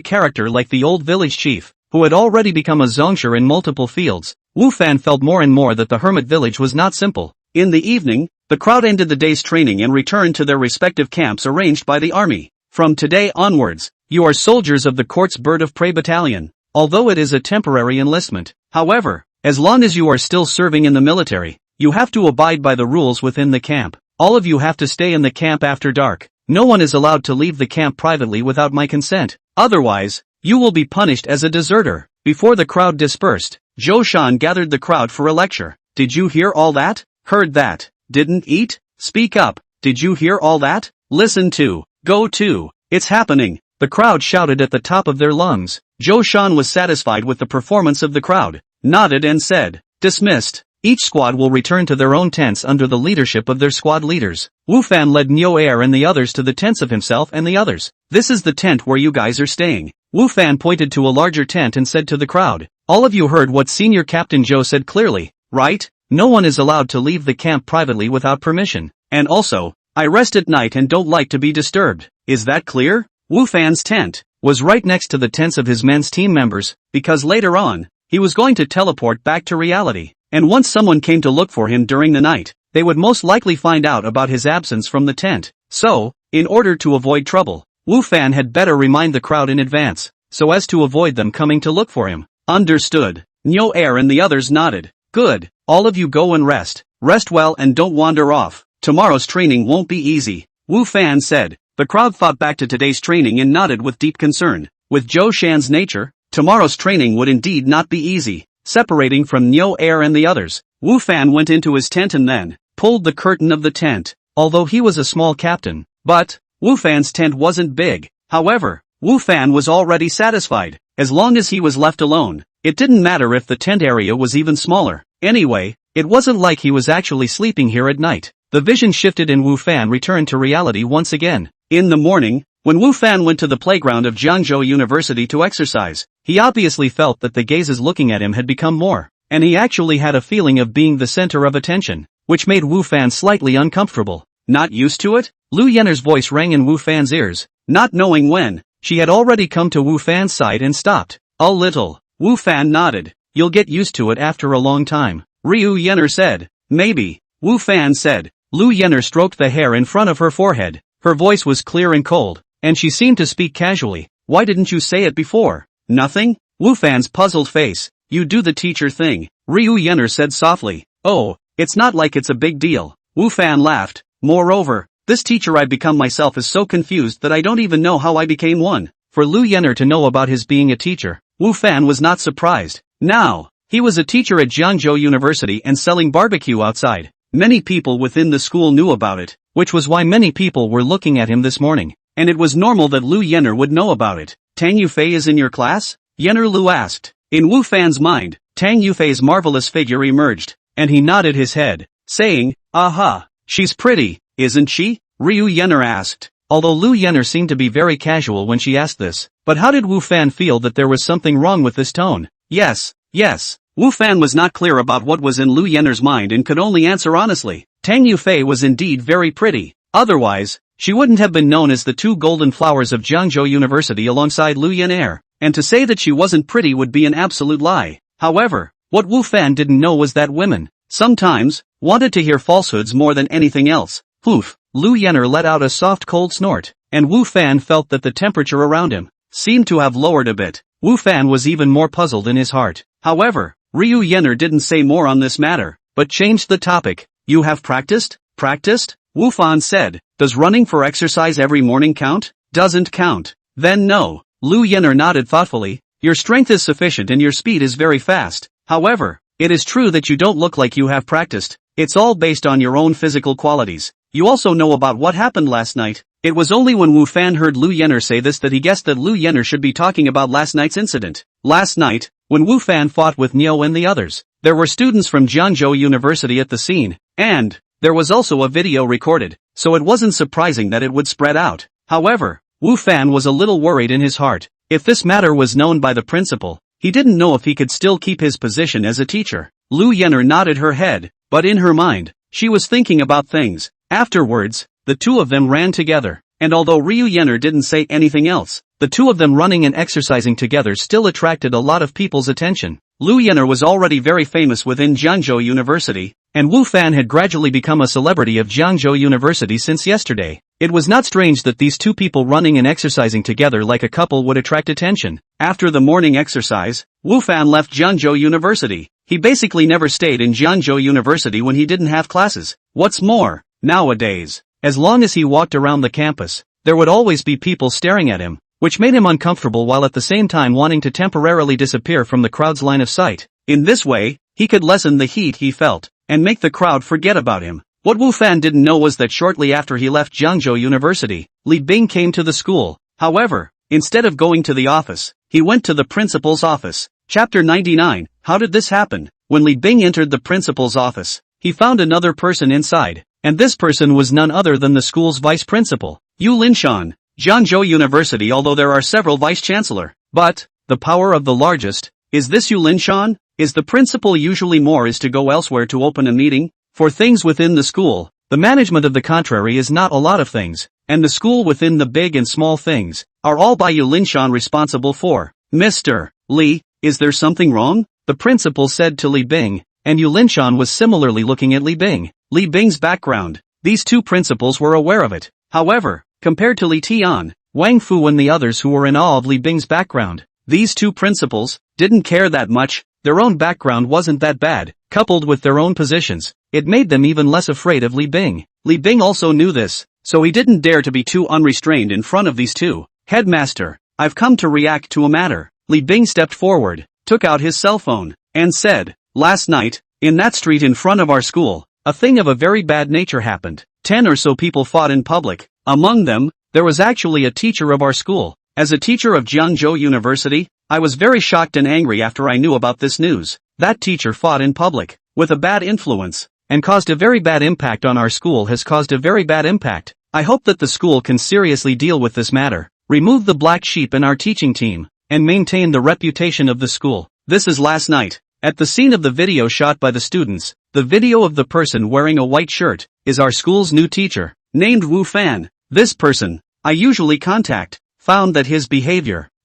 character like the old village chief, who had already become a Zongshire in multiple fields. Wu Fan felt more and more that the hermit village was not simple. In the evening, the crowd ended the day's training and returned to their respective camps arranged by the army. From today onwards, you are soldiers of the court's bird of prey battalion, although it is a temporary enlistment. However, as long as you are still serving in the military, you have to abide by the rules within the camp. All of you have to stay in the camp after dark. No one is allowed to leave the camp privately without my consent. Otherwise, you will be punished as a deserter. Before the crowd dispersed, Zhou Shan gathered the crowd for a lecture. Did you hear all that? Heard that? Didn't eat? Speak up. Did you hear all that? Listen to. Go to. It's happening. The crowd shouted at the top of their lungs. Zhou Shan was satisfied with the performance of the crowd, nodded and said, dismissed. Each squad will return to their own tents under the leadership of their squad leaders. Wu Fan led Nyo Air and the others to the tents of himself and the others. This is the tent where you guys are staying. Wu Fan pointed to a larger tent and said to the crowd, all of you heard what Senior Captain Zhou said clearly, right? No one is allowed to leave the camp privately without permission. And also, I rest at night and don't like to be disturbed. Is that clear? Wu Fan's tent was right next to the tents of his men's team members, because later on, he was going to teleport back to reality. And once someone came to look for him during the night, they would most likely find out about his absence from the tent. So, in order to avoid trouble, Wu Fan had better remind the crowd in advance, so as to avoid them coming to look for him. Understood. Nyo Air and the others nodded. Good. All of you go and rest. Rest well and don't wander off. Tomorrow's training won't be easy, Wu Fan said. The crowd thought back to today's training and nodded with deep concern. With Zhou Shan's nature, tomorrow's training would indeed not be easy. Separating from Nyo Air and the others, Wu Fan went into his tent and then pulled the curtain of the tent. Although he was a small captain, but Wu Fan's tent wasn't big. However, Wu Fan was already satisfied. As long as he was left alone, it didn't matter if the tent area was even smaller. Anyway, it wasn't like he was actually sleeping here at night. The vision shifted and Wu Fan returned to reality once again. In the morning, when Wu Fan went to the playground of Jiangzhou University to exercise, he obviously felt that the gazes looking at him had become more, and he actually had a feeling of being the center of attention, which made Wu Fan slightly uncomfortable. Not used to it? Lu Yenner's voice rang in Wu Fan's ears. Not knowing when, she had already come to Wu Fan's side and stopped. A little. Wu Fan nodded. You'll get used to it after a long time, Ryu Yenner said. Maybe, Wu Fan said. Lu Yenner stroked the hair in front of her forehead. Her voice was clear and cold, and she seemed to speak casually. Why didn't you say it before? Nothing? Wu Fan's puzzled face. You do the teacher thing, Ryu Yenner said softly. Oh, it's not like it's a big deal. Wu Fan laughed. Moreover, this teacher I've become myself is so confused that I don't even know how I became one. For Lu Yenner to know about his being a teacher, Wu Fan was not surprised. Now, he was a teacher at Jiangzhou University and selling barbecue outside. Many people within the school knew about it, which was why many people were looking at him this morning. And it was normal that Lu Yenner would know about it. Tang Yufei is in your class? Yenner Lu asked. In Wu Fan's mind, Tang Yufei's marvelous figure emerged, and he nodded his head, saying, aha, she's pretty, isn't she? Ryu Yenner asked. Although Lu Yenner seemed to be very casual when she asked this, but how did Wu Fan feel that there was something wrong with this tone? Yes. Wu Fan was not clear about what was in Lu Yenner's mind and could only answer honestly. Tang Yufei was indeed very pretty. Otherwise, she wouldn't have been known as the two golden flowers of Jiangzhou University alongside Lu Yenner, and to say that she wasn't pretty would be an absolute lie. However, what Wu Fan didn't know was that women, sometimes, wanted to hear falsehoods more than anything else. Poof! Lu Yenner let out a soft cold snort, and Wu Fan felt that the temperature around him seemed to have lowered a bit. Wu Fan was even more puzzled in his heart. However, Ryu Yenner didn't say more on this matter, but changed the topic. You have practiced? Practiced? Wu Fan said. Does running for exercise every morning count? Doesn't count. Then no. Lu Yenner nodded thoughtfully. Your strength is sufficient and your speed is very fast. However, it is true that you don't look like you have practiced. It's all based on your own physical qualities. You also know about what happened last night. It was only when Wu Fan heard Lu Yenner say this that he guessed that Lu Yenner should be talking about last night's incident. Last night, when Wu Fan fought with Nio and the others, there were students from Jiangzhou University at the scene, and there was also a video recorded, so it wasn't surprising that it would spread out. However, Wu Fan was a little worried in his heart. If this matter was known by the principal, he didn't know if he could still keep his position as a teacher. Lu Yenner nodded her head, but in her mind, she was thinking about things. Afterwards, the two of them ran together, and although Ryu Yenner didn't say anything else, the two of them running and exercising together still attracted a lot of people's attention. Lu Yenner was already very famous within Jiangzhou University, and Wu Fan had gradually become a celebrity of Jiangzhou University since yesterday. It was not strange that these two people running and exercising together like a couple would attract attention. After the morning exercise, Wu Fan left Jiangzhou University. He basically never stayed in Jiangzhou University when he didn't have classes. What's more, nowadays, as long as he walked around the campus, there would always be people staring at him, which made him uncomfortable while at the same time wanting to temporarily disappear from the crowd's line of sight. In this way, he could lessen the heat he felt, and make the crowd forget about him. What Wu Fan didn't know was that shortly after he left Jiangzhou University, Li Bing came to the school. However, instead of going to the office, he went to the principal's office. Chapter 99, How did this happen? When Li Bing entered the principal's office, he found another person inside, and this person was none other than the school's vice principal, Yu Linshan. Jiangzhou University, although there are several vice-chancellor, but the power of the largest, is this Yu Linshan? Is the principal usually more is to go elsewhere to open a meeting? For things within the school, the management of the contrary is not a lot of things, and the school within the big and small things, are all by Yu Linshan responsible for. Mr. Li, is there something wrong? The principal said to Li Bing, and Yu Linshan was similarly looking at Li Bing. Li Bing's background, these two principals were aware of it. However, compared to Li Tian, Wang Fu and the others who were in awe of Li Bing's background, these two principals didn't care that much. Their own background wasn't that bad, coupled with their own positions, it made them even less afraid of Li Bing. Li Bing also knew this, so he didn't dare to be too unrestrained in front of these two. Headmaster, I've come to react to a matter. Li Bing stepped forward, took out his cell phone, and said, last night, in that street in front of our school, a thing of a very bad nature happened. 10 or so people fought in public. Among them, there was actually a teacher of our school. As a teacher of Jiangzhou University, I was very shocked and angry after I knew about this news. That teacher fought in public, with a bad influence, and caused a very bad impact on our school has caused a very bad impact. I hope that the school can seriously deal with this matter, remove the black sheep in our teaching team, and maintain the reputation of the school. This is last night. At the scene of the video shot by the students, the video of the person wearing a white shirt, is our school's new teacher, named Wu Fan. This person, I usually contact, found that his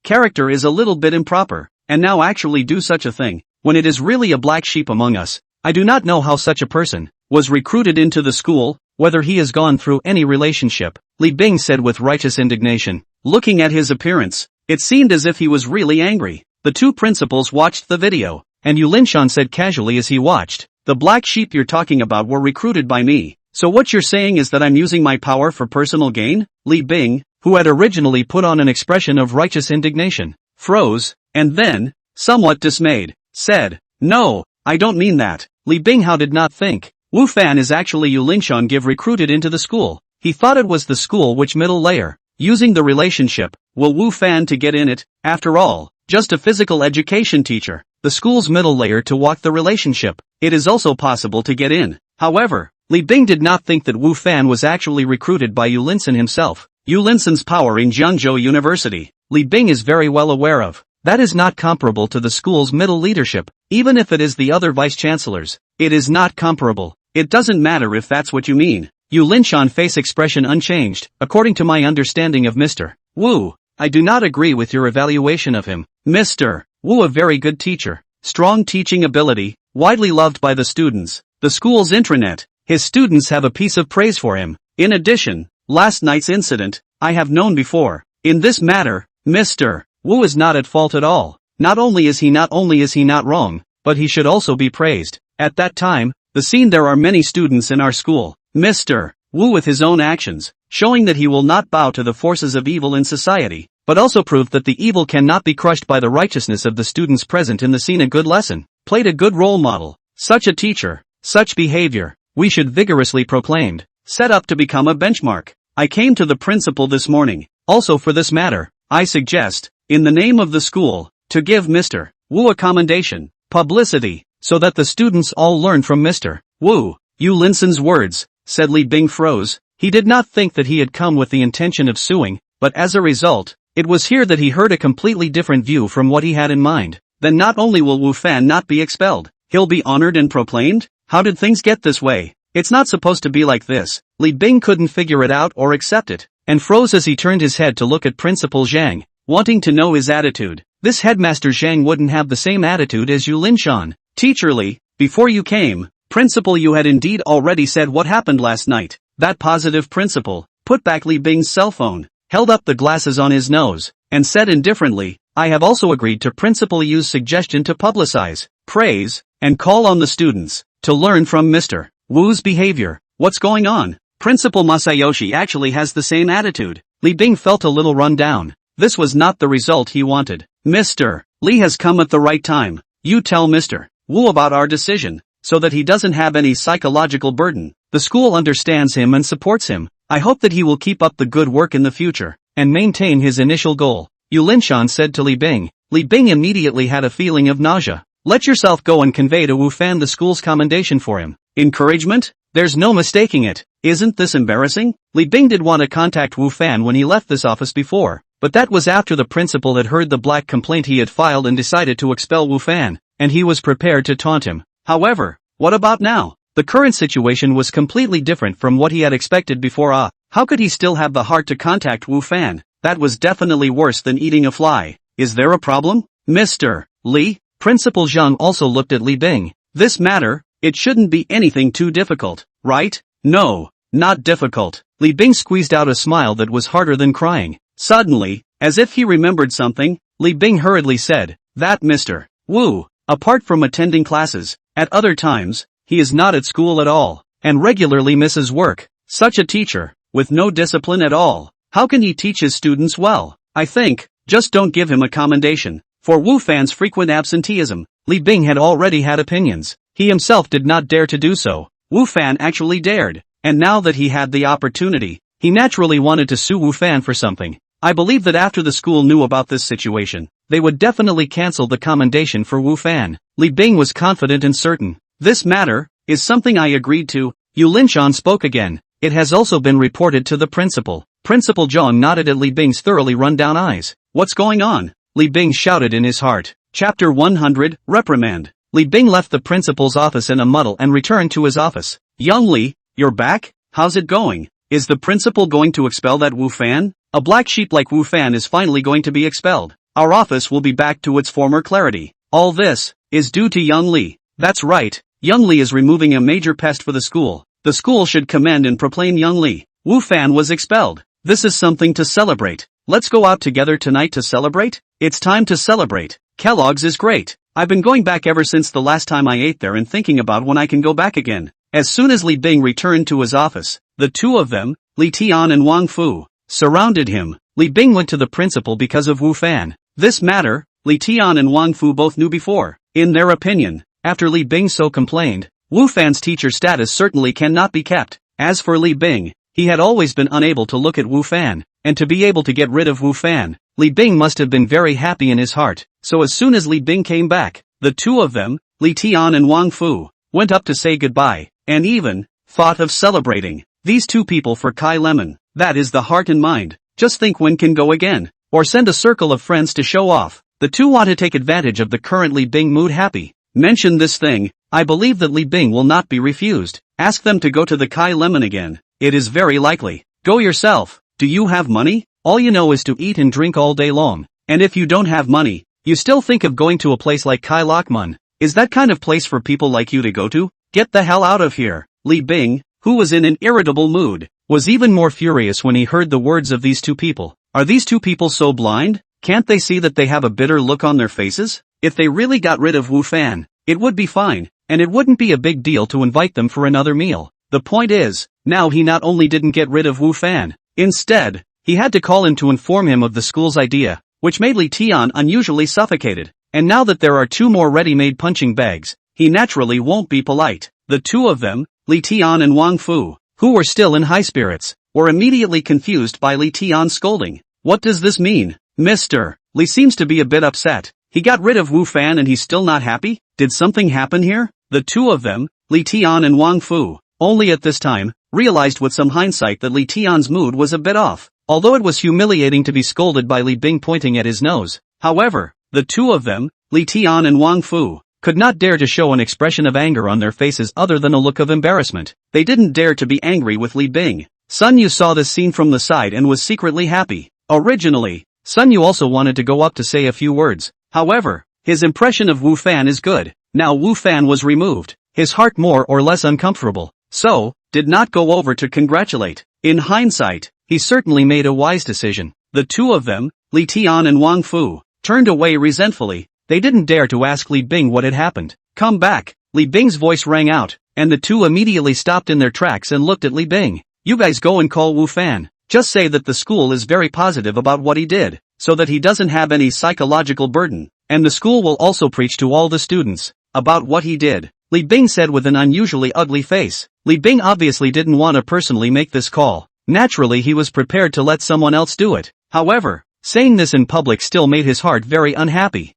character is a little bit improper, and now actually do such a thing, when it is really a black sheep among us. I do not know how such a person was recruited into the school, whether he has gone through any relationship, Li Bing said with righteous indignation. Looking at his appearance, it seemed as if he was really angry. The two principals watched the video, and Yu Linshan said casually as he watched, "The black sheep you're talking about were recruited by me, so what you're saying is that I'm using my power for personal gain?" Li Bing, who had originally put on an expression of righteous indignation, froze, and then, somewhat dismayed, said, "No, I don't mean that." Li Bing did not think Wu Fan is actually Yu Linshan give recruited into the school. He thought it was the school which middle layer, using the relationship, will Wu Fan to get in it, after all, just a physical education teacher, the school's middle layer to walk the relationship. It is also possible to get in. However, Li Bing did not think that Wu Fan was actually recruited by Yu Linsan himself. Yu Linsan's power in Jiangzhou University, Li Bing is very well aware of. That is not comparable to the school's middle leadership, even if it is the other vice-chancellors. It is not comparable. It doesn't matter if that's what you mean. Yu Linshan face expression unchanged. According to my understanding of Mr. Wu, I do not agree with your evaluation of him. Mr. Wu a very good teacher, strong teaching ability, widely loved by the students, the school's intranet. His students have a piece of praise for him. In addition, last night's incident, I have known before. In this matter, Mr. Wu is not at fault at all. Not only is he not wrong, but he should also be praised. At that time, the scene there are many students in our school. Mr. Wu with his own actions, showing that he will not bow to the forces of evil in society, but also proved that the evil cannot be crushed by the righteousness of the students present in the scene. A good lesson, played a good role model. Such a teacher, such behavior, we should vigorously proclaimed, set up to become a benchmark. I came to the principal this morning, also for this matter, I suggest, in the name of the school, to give Mr. Wu a commendation, publicity, so that the students all learn from Mr. Wu. Yu Linsan's words, said Li Bing froze. He did not think that he had come with the intention of suing, but as a result, it was here that he heard a completely different view from what he had in mind. Then not only will Wu Fan not be expelled, he'll be honored and proclaimed? How did things get this way? It's not supposed to be like this. Li Bing couldn't figure it out or accept it, and froze as he turned his head to look at Principal Zhang, wanting to know his attitude. This headmaster Zhang wouldn't have the same attitude as Yu Linshan. Teacher Li, before you came, Principal Yu had indeed already said what happened last night. That positive principal put back Li Bing's cell phone, held up the glasses on his nose, and said indifferently, I have also agreed to Principal Yu's suggestion to publicize, praise, and call on the students to learn from Mr. Wu's behavior. What's going on? Principal Masayoshi actually has the same attitude. Li Bing felt a little run down. This was not the result he wanted. Mr. Li has come at the right time. You tell Mr. Wu about our decision, so that he doesn't have any psychological burden. The school understands him and supports him. I hope that he will keep up the good work in the future, and maintain his initial goal, Yu Linshan said to Li Bing. Li Bing immediately had a feeling of nausea. Let yourself go and convey to Wu Fan the school's commendation for him. Encouragement? There's no mistaking it. Isn't this embarrassing? Li Bing did want to contact Wu Fan when he left this office before, but that was after the principal had heard the black complaint he had filed and decided to expel Wu Fan, and he was prepared to taunt him. However, what about now? The current situation was completely different from what he had expected before. How could he still have the heart to contact Wu Fan? That was definitely worse than eating a fly. Is there a problem? Mr. Li? Principal Zhang also looked at Li Bing. This matter, it shouldn't be anything too difficult, right? No, not difficult. Li Bing squeezed out a smile that was harder than crying. Suddenly, as if he remembered something, Li Bing hurriedly said, that Mr. Wu, apart from attending classes, at other times, he is not at school at all, and regularly misses work. Such a teacher, with no discipline at all, how can he teach his students well? I think, just don't give him a commendation. For Wu Fan's frequent absenteeism, Li Bing had already had opinions. He himself did not dare to do so. Wu Fan actually dared, and now that he had the opportunity, he naturally wanted to sue Wu Fan for something. I believe that after the school knew about this situation, they would definitely cancel the commendation for Wu Fan. Li Bing was confident and certain. This matter is something I agreed to. Yu Linshan spoke again. It has also been reported to the principal. Principal Zhang nodded at Li Bing's thoroughly run-down eyes. What's going on? Li Bing shouted in his heart. Chapter 100, Reprimand. Li Bing left the principal's office in a muddle and returned to his office. Young Li, you're back? How's it going? Is the principal going to expel that Wu Fan? A black sheep like Wu Fan is finally going to be expelled. Our office will be back to its former clarity. All this is due to Young Li. That's right, Young Li is removing a major pest for the school. The school should commend and proclaim Young Li. Wu Fan was expelled. This is something to celebrate. Let's go out together tonight to celebrate? It's time to celebrate. Kellogg's is great. I've been going back ever since the last time I ate there and thinking about when I can go back again. As soon as Li Bing returned to his office, the two of them, Li Tian and Wang Fu, surrounded him. Li Bing went to the principal because of Wu Fan. This matter, Li Tian and Wang Fu both knew before. In their opinion, after Li Bing so complained, Wu Fan's teacher status certainly cannot be kept. As for Li Bing, he had always been unable to look at Wu Fan, and to be able to get rid of Wu Fan, Li Bing must have been very happy in his heart. So as soon as Li Bing came back, the two of them, Li Tian and Wang Fu, went up to say goodbye, and even thought of celebrating. These two people for Kai Lemon, that is the heart and mind. Just think when can go again, or send a circle of friends to show off. The two want to take advantage of the current Li Bing mood happy. Mention this thing, I believe that Li Bing will not be refused. Ask them to go to the Kai Lemon again. It is very likely. Go yourself. Do you have money? All you know is to eat and drink all day long. And if you don't have money, you still think of going to a place like Kai Lakmun. Is that kind of place for people like you to go to? Get the hell out of here. Li Bing, who was in an irritable mood, was even more furious when he heard the words of these two people. Are these two people so blind? Can't they see that they have a bitter look on their faces? If they really got rid of Wu Fan, it would be fine, and it wouldn't be a big deal to invite them for another meal. The point is, now he not only didn't get rid of Wu Fan, instead, he had to call him to inform him of the school's idea, which made Li Tian unusually suffocated. And now that there are two more ready-made punching bags, he naturally won't be polite. The two of them, Li Tian and Wang Fu, who were still in high spirits, were immediately confused by Li Tian's scolding. What does this mean? Mr. Li seems to be a bit upset. He got rid of Wu Fan and he's still not happy? Did something happen here? The two of them, Li Tian and Wang Fu, only at this time, realized with some hindsight that Li Tian's mood was a bit off, although it was humiliating to be scolded by Li Bing pointing at his nose. However, the two of them, Li Tian and Wang Fu, could not dare to show an expression of anger on their faces other than a look of embarrassment. They didn't dare to be angry with Li Bing. Sun Yu saw this scene from the side and was secretly happy. Originally, Sun Yu also wanted to go up to say a few words. However, his impression of Wu Fan is good. Now Wu Fan was removed, his heart more or less uncomfortable, so, did not go over to congratulate. In hindsight, he certainly made a wise decision. The two of them, Li Tian and Wang Fu, turned away resentfully. They didn't dare to ask Li Bing what had happened. Come back, Li Bing's voice rang out, and the two immediately stopped in their tracks and looked at Li Bing. You guys go and call Wu Fan. Just say that the school is very positive about what he did, so that he doesn't have any psychological burden, and the school will also preach to all the students about what he did. Li Bing said with an unusually ugly face. Li Bing obviously didn't want to personally make this call. Naturally he was prepared to let someone else do it. However, saying this in public still made his heart very unhappy.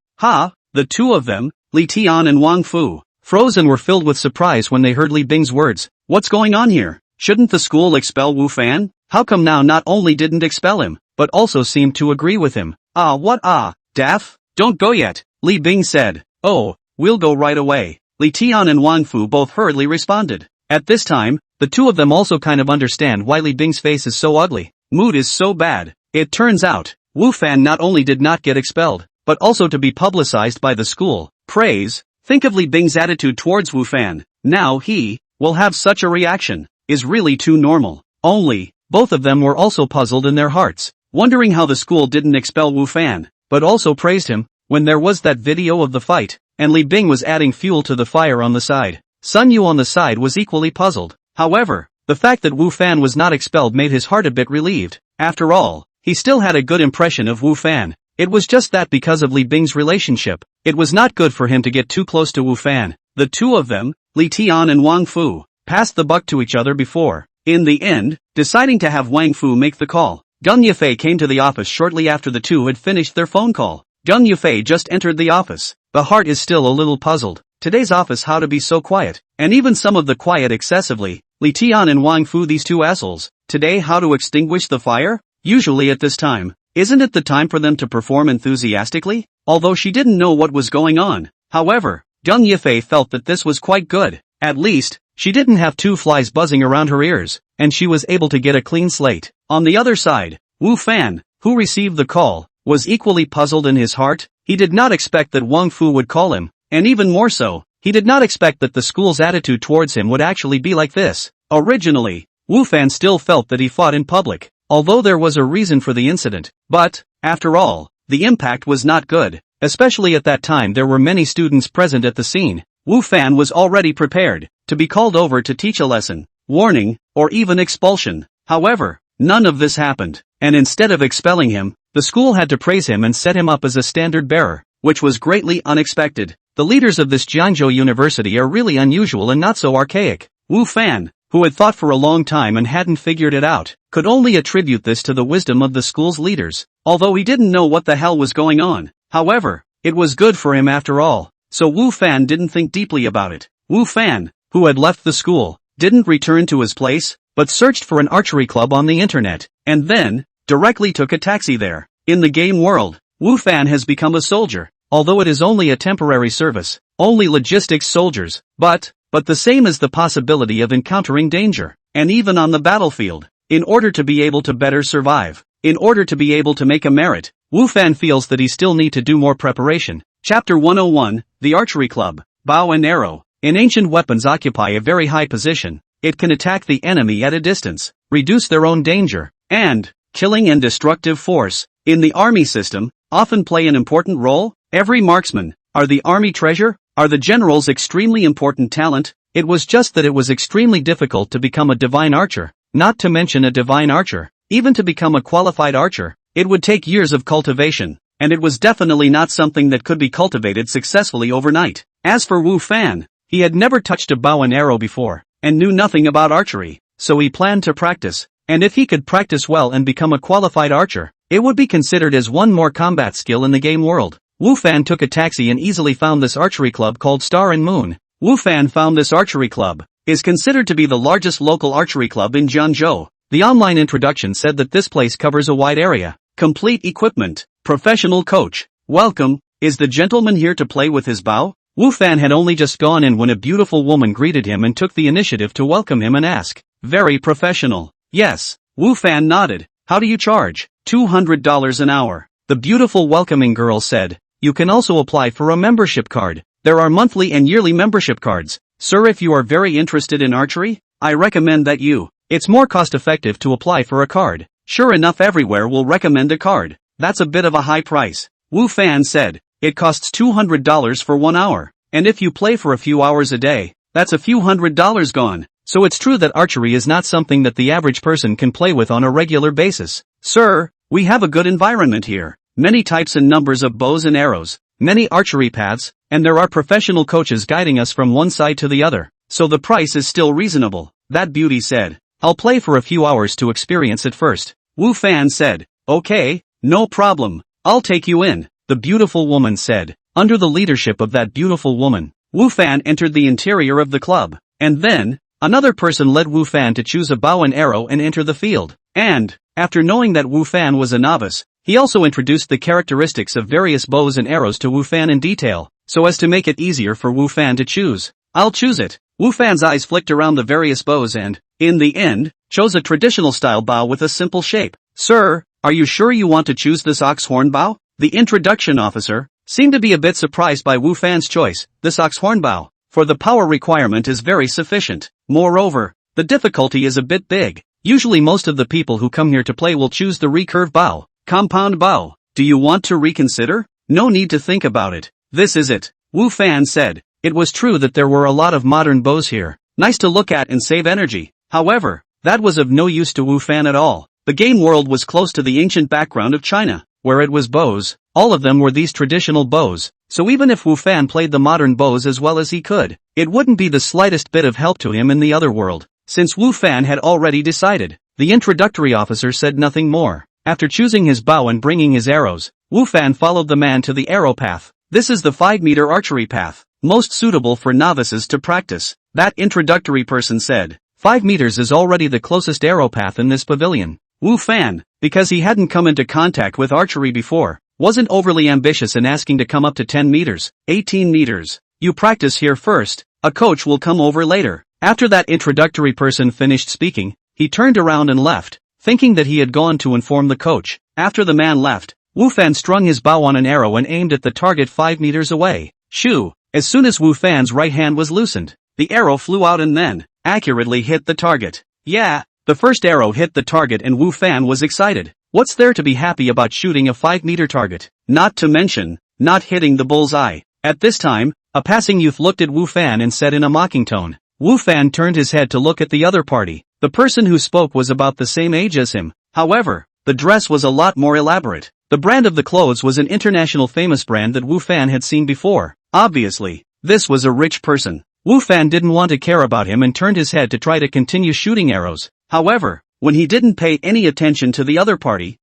The two of them, Li Tian and Wang Fu, froze and were filled with surprise when they heard Li Bing's words. What's going on here? Shouldn't the school expel Wu Fan? How come now not only didn't expel him, but also seemed to agree with him? Daff? Don't go yet, Li Bing said. Oh, we'll go right away. Li Tian and Wang Fu both hurriedly responded. At this time, the two of them also kind of understand why Li Bing's face is so ugly. Mood is so bad. It turns out, Wu Fan not only did not get expelled, but also to be publicized by the school. Praise. Think of Li Bing's attitude towards Wu Fan. Now he will have such a reaction. Is really too normal. Only, both of them were also puzzled in their hearts, wondering how the school didn't expel Wu Fan, but also praised him, when there was that video of the fight, and Li Bing was adding fuel to the fire on the side. Sun Yu on the side was equally puzzled. However, the fact that Wu Fan was not expelled made his heart a bit relieved. After all, he still had a good impression of Wu Fan. It was just that because of Li Bing's relationship, it was not good for him to get too close to Wu Fan. The two of them, Li Tian and Wang Fu, passed the buck to each other before In the end, deciding to have Wang Fu make the call, Deng Yufei came to the office shortly after the two had finished their phone call. Deng Yufei just entered the office. The heart is still a little puzzled. Today's office, how to be so quiet, and even some of the quiet excessively. Li Tian and Wang Fu, these two assholes. Today, how to extinguish the fire? Usually at this time, isn't it the time for them to perform enthusiastically? Although she didn't know what was going on. However, Deng Yufei felt that this was quite good. At least, she didn't have two flies buzzing around her ears, and she was able to get a clean slate. On the other side, Wu Fan, who received the call, was equally puzzled in his heart. He did not expect that Wang Fu would call him, and even more so, he did not expect that the school's attitude towards him would actually be like this. Originally, Wu Fan still felt that he fought in public, although there was a reason for the incident. But, after all, the impact was not good. Especially at that time there were many students present at the scene. Wu Fan was already prepared to be called over to teach a lesson, warning, or even expulsion. However, none of this happened, and instead of expelling him, the school had to praise him and set him up as a standard bearer, which was greatly unexpected. The leaders of this Jiangzhou University are really unusual and not so archaic. Wu Fan, who had thought for a long time and hadn't figured it out, could only attribute this to the wisdom of the school's leaders, although he didn't know what the hell was going on. However, it was good for him after all, so Wu Fan didn't think deeply about it. Wu Fan, who had left the school, didn't return to his place, but searched for an archery club on the internet, and then, directly took a taxi there. In the game world, Wu Fan has become a soldier, although it is only a temporary service, only logistics soldiers, but the same as the possibility of encountering danger, and even on the battlefield, in order to be able to better survive, in order to be able to make a merit, Wu Fan feels that he still need to do more preparation. Chapter 101, The Archery Club. Bow and arrow. In ancient weapons occupy a very high position. It can attack the enemy at a distance, reduce their own danger, and killing and destructive force. In the army system, often play an important role. Every marksman, are the army treasure, are the generals extremely important talent. It was just that it was extremely difficult to become a divine archer, not to mention a divine archer. Even to become a qualified archer, it would take years of cultivation, and it was definitely not something that could be cultivated successfully overnight. As for Wu Fan, he had never touched a bow and arrow before, and knew nothing about archery, so he planned to practice, and if he could practice well and become a qualified archer, it would be considered as one more combat skill in the game world. Wu Fan took a taxi and easily found this archery club called Star and Moon. Wu Fan found this archery club is considered to be the largest local archery club in Jiangzhou. The online introduction said that this place covers a wide area. Complete equipment. Professional coach. Welcome, is the gentleman here to play with his bow? Wu Fan had only just gone in when a beautiful woman greeted him and took the initiative to welcome him and ask. Very professional. Yes. Wu Fan nodded. How do you charge? $200 an hour. The beautiful welcoming girl said. You can also apply for a membership card. There are monthly and yearly membership cards. Sir, if you are very interested in archery, I recommend that you. It's more cost-effective to apply for a card. Sure enough, everywhere will recommend a card. That's a bit of a high price. Wu Fan said. It costs $200 for 1 hour. And if you play for a few hours a day, that's a few $100 gone. So it's true that archery is not something that the average person can play with on a regular basis. Sir, we have a good environment here. Many types and numbers of bows and arrows, many archery paths, and there are professional coaches guiding us from one side to the other. So the price is still reasonable. That beauty said. I'll play for a few hours to experience it first. Wu Fan said. Okay, no problem. I'll take you in, the beautiful woman said. Under the leadership of that beautiful woman, Wu Fan entered the interior of the club. And then, another person led Wu Fan to choose a bow and arrow and enter the field. And, after knowing that Wu Fan was a novice, he also introduced the characteristics of various bows and arrows to Wu Fan in detail, so as to make it easier for Wu Fan to choose. I'll choose it. Wu Fan's eyes flicked around the various bows and, in the end, chose a traditional style bow with a simple shape. Sir, are you sure you want to choose this ox-horn bow? The introduction officer seemed to be a bit surprised by Wu Fan's choice. This ox-horn bow, for the power requirement is very sufficient. Moreover, the difficulty is a bit big. Usually most of the people who come here to play will choose the recurve bow, compound bow. Do you want to reconsider? No need to think about it. This is it. Wu Fan said. It was true that there were a lot of modern bows here, nice to look at and save energy. However, that was of no use to Wu Fan at all. The game world was close to the ancient background of China, where it was bows. All of them were these traditional bows, so even if Wu Fan played the modern bows as well as he could, it wouldn't be the slightest bit of help to him in the other world. Since Wu Fan had already decided, the introductory officer said nothing more. After choosing his bow and bringing his arrows, Wu Fan followed the man to the arrow path. This is the 5-meter archery path, most suitable for novices to practice. That introductory person said. 5 meters is already the closest arrow path in this pavilion. Wu Fan, because he hadn't come into contact with archery before, wasn't overly ambitious in asking to come up to 10 meters, 18 meters. You practice here first, a coach will come over later. After that introductory person finished speaking, he turned around and left, thinking that he had gone to inform the coach. After the man left, Wu Fan strung his bow on an arrow and aimed at the target 5 meters away. Shoo! As soon as Wu Fan's right hand was loosened, the arrow flew out and then accurately hit the target. Yeah, the first arrow hit the target and Wu Fan was excited. What's there to be happy about shooting a 5-meter target? Not to mention, not hitting the bullseye. At this time, a passing youth looked at Wu Fan and said in a mocking tone. Wu Fan turned his head to look at the other party. The person who spoke was about the same age as him. However, the dress was a lot more elaborate. The brand of the clothes was an international famous brand that Wu Fan had seen before. Obviously, this was a rich person. Wu Fan didn't want to care about him and turned his head to try to continue shooting arrows. However, when he didn't pay any attention to the other party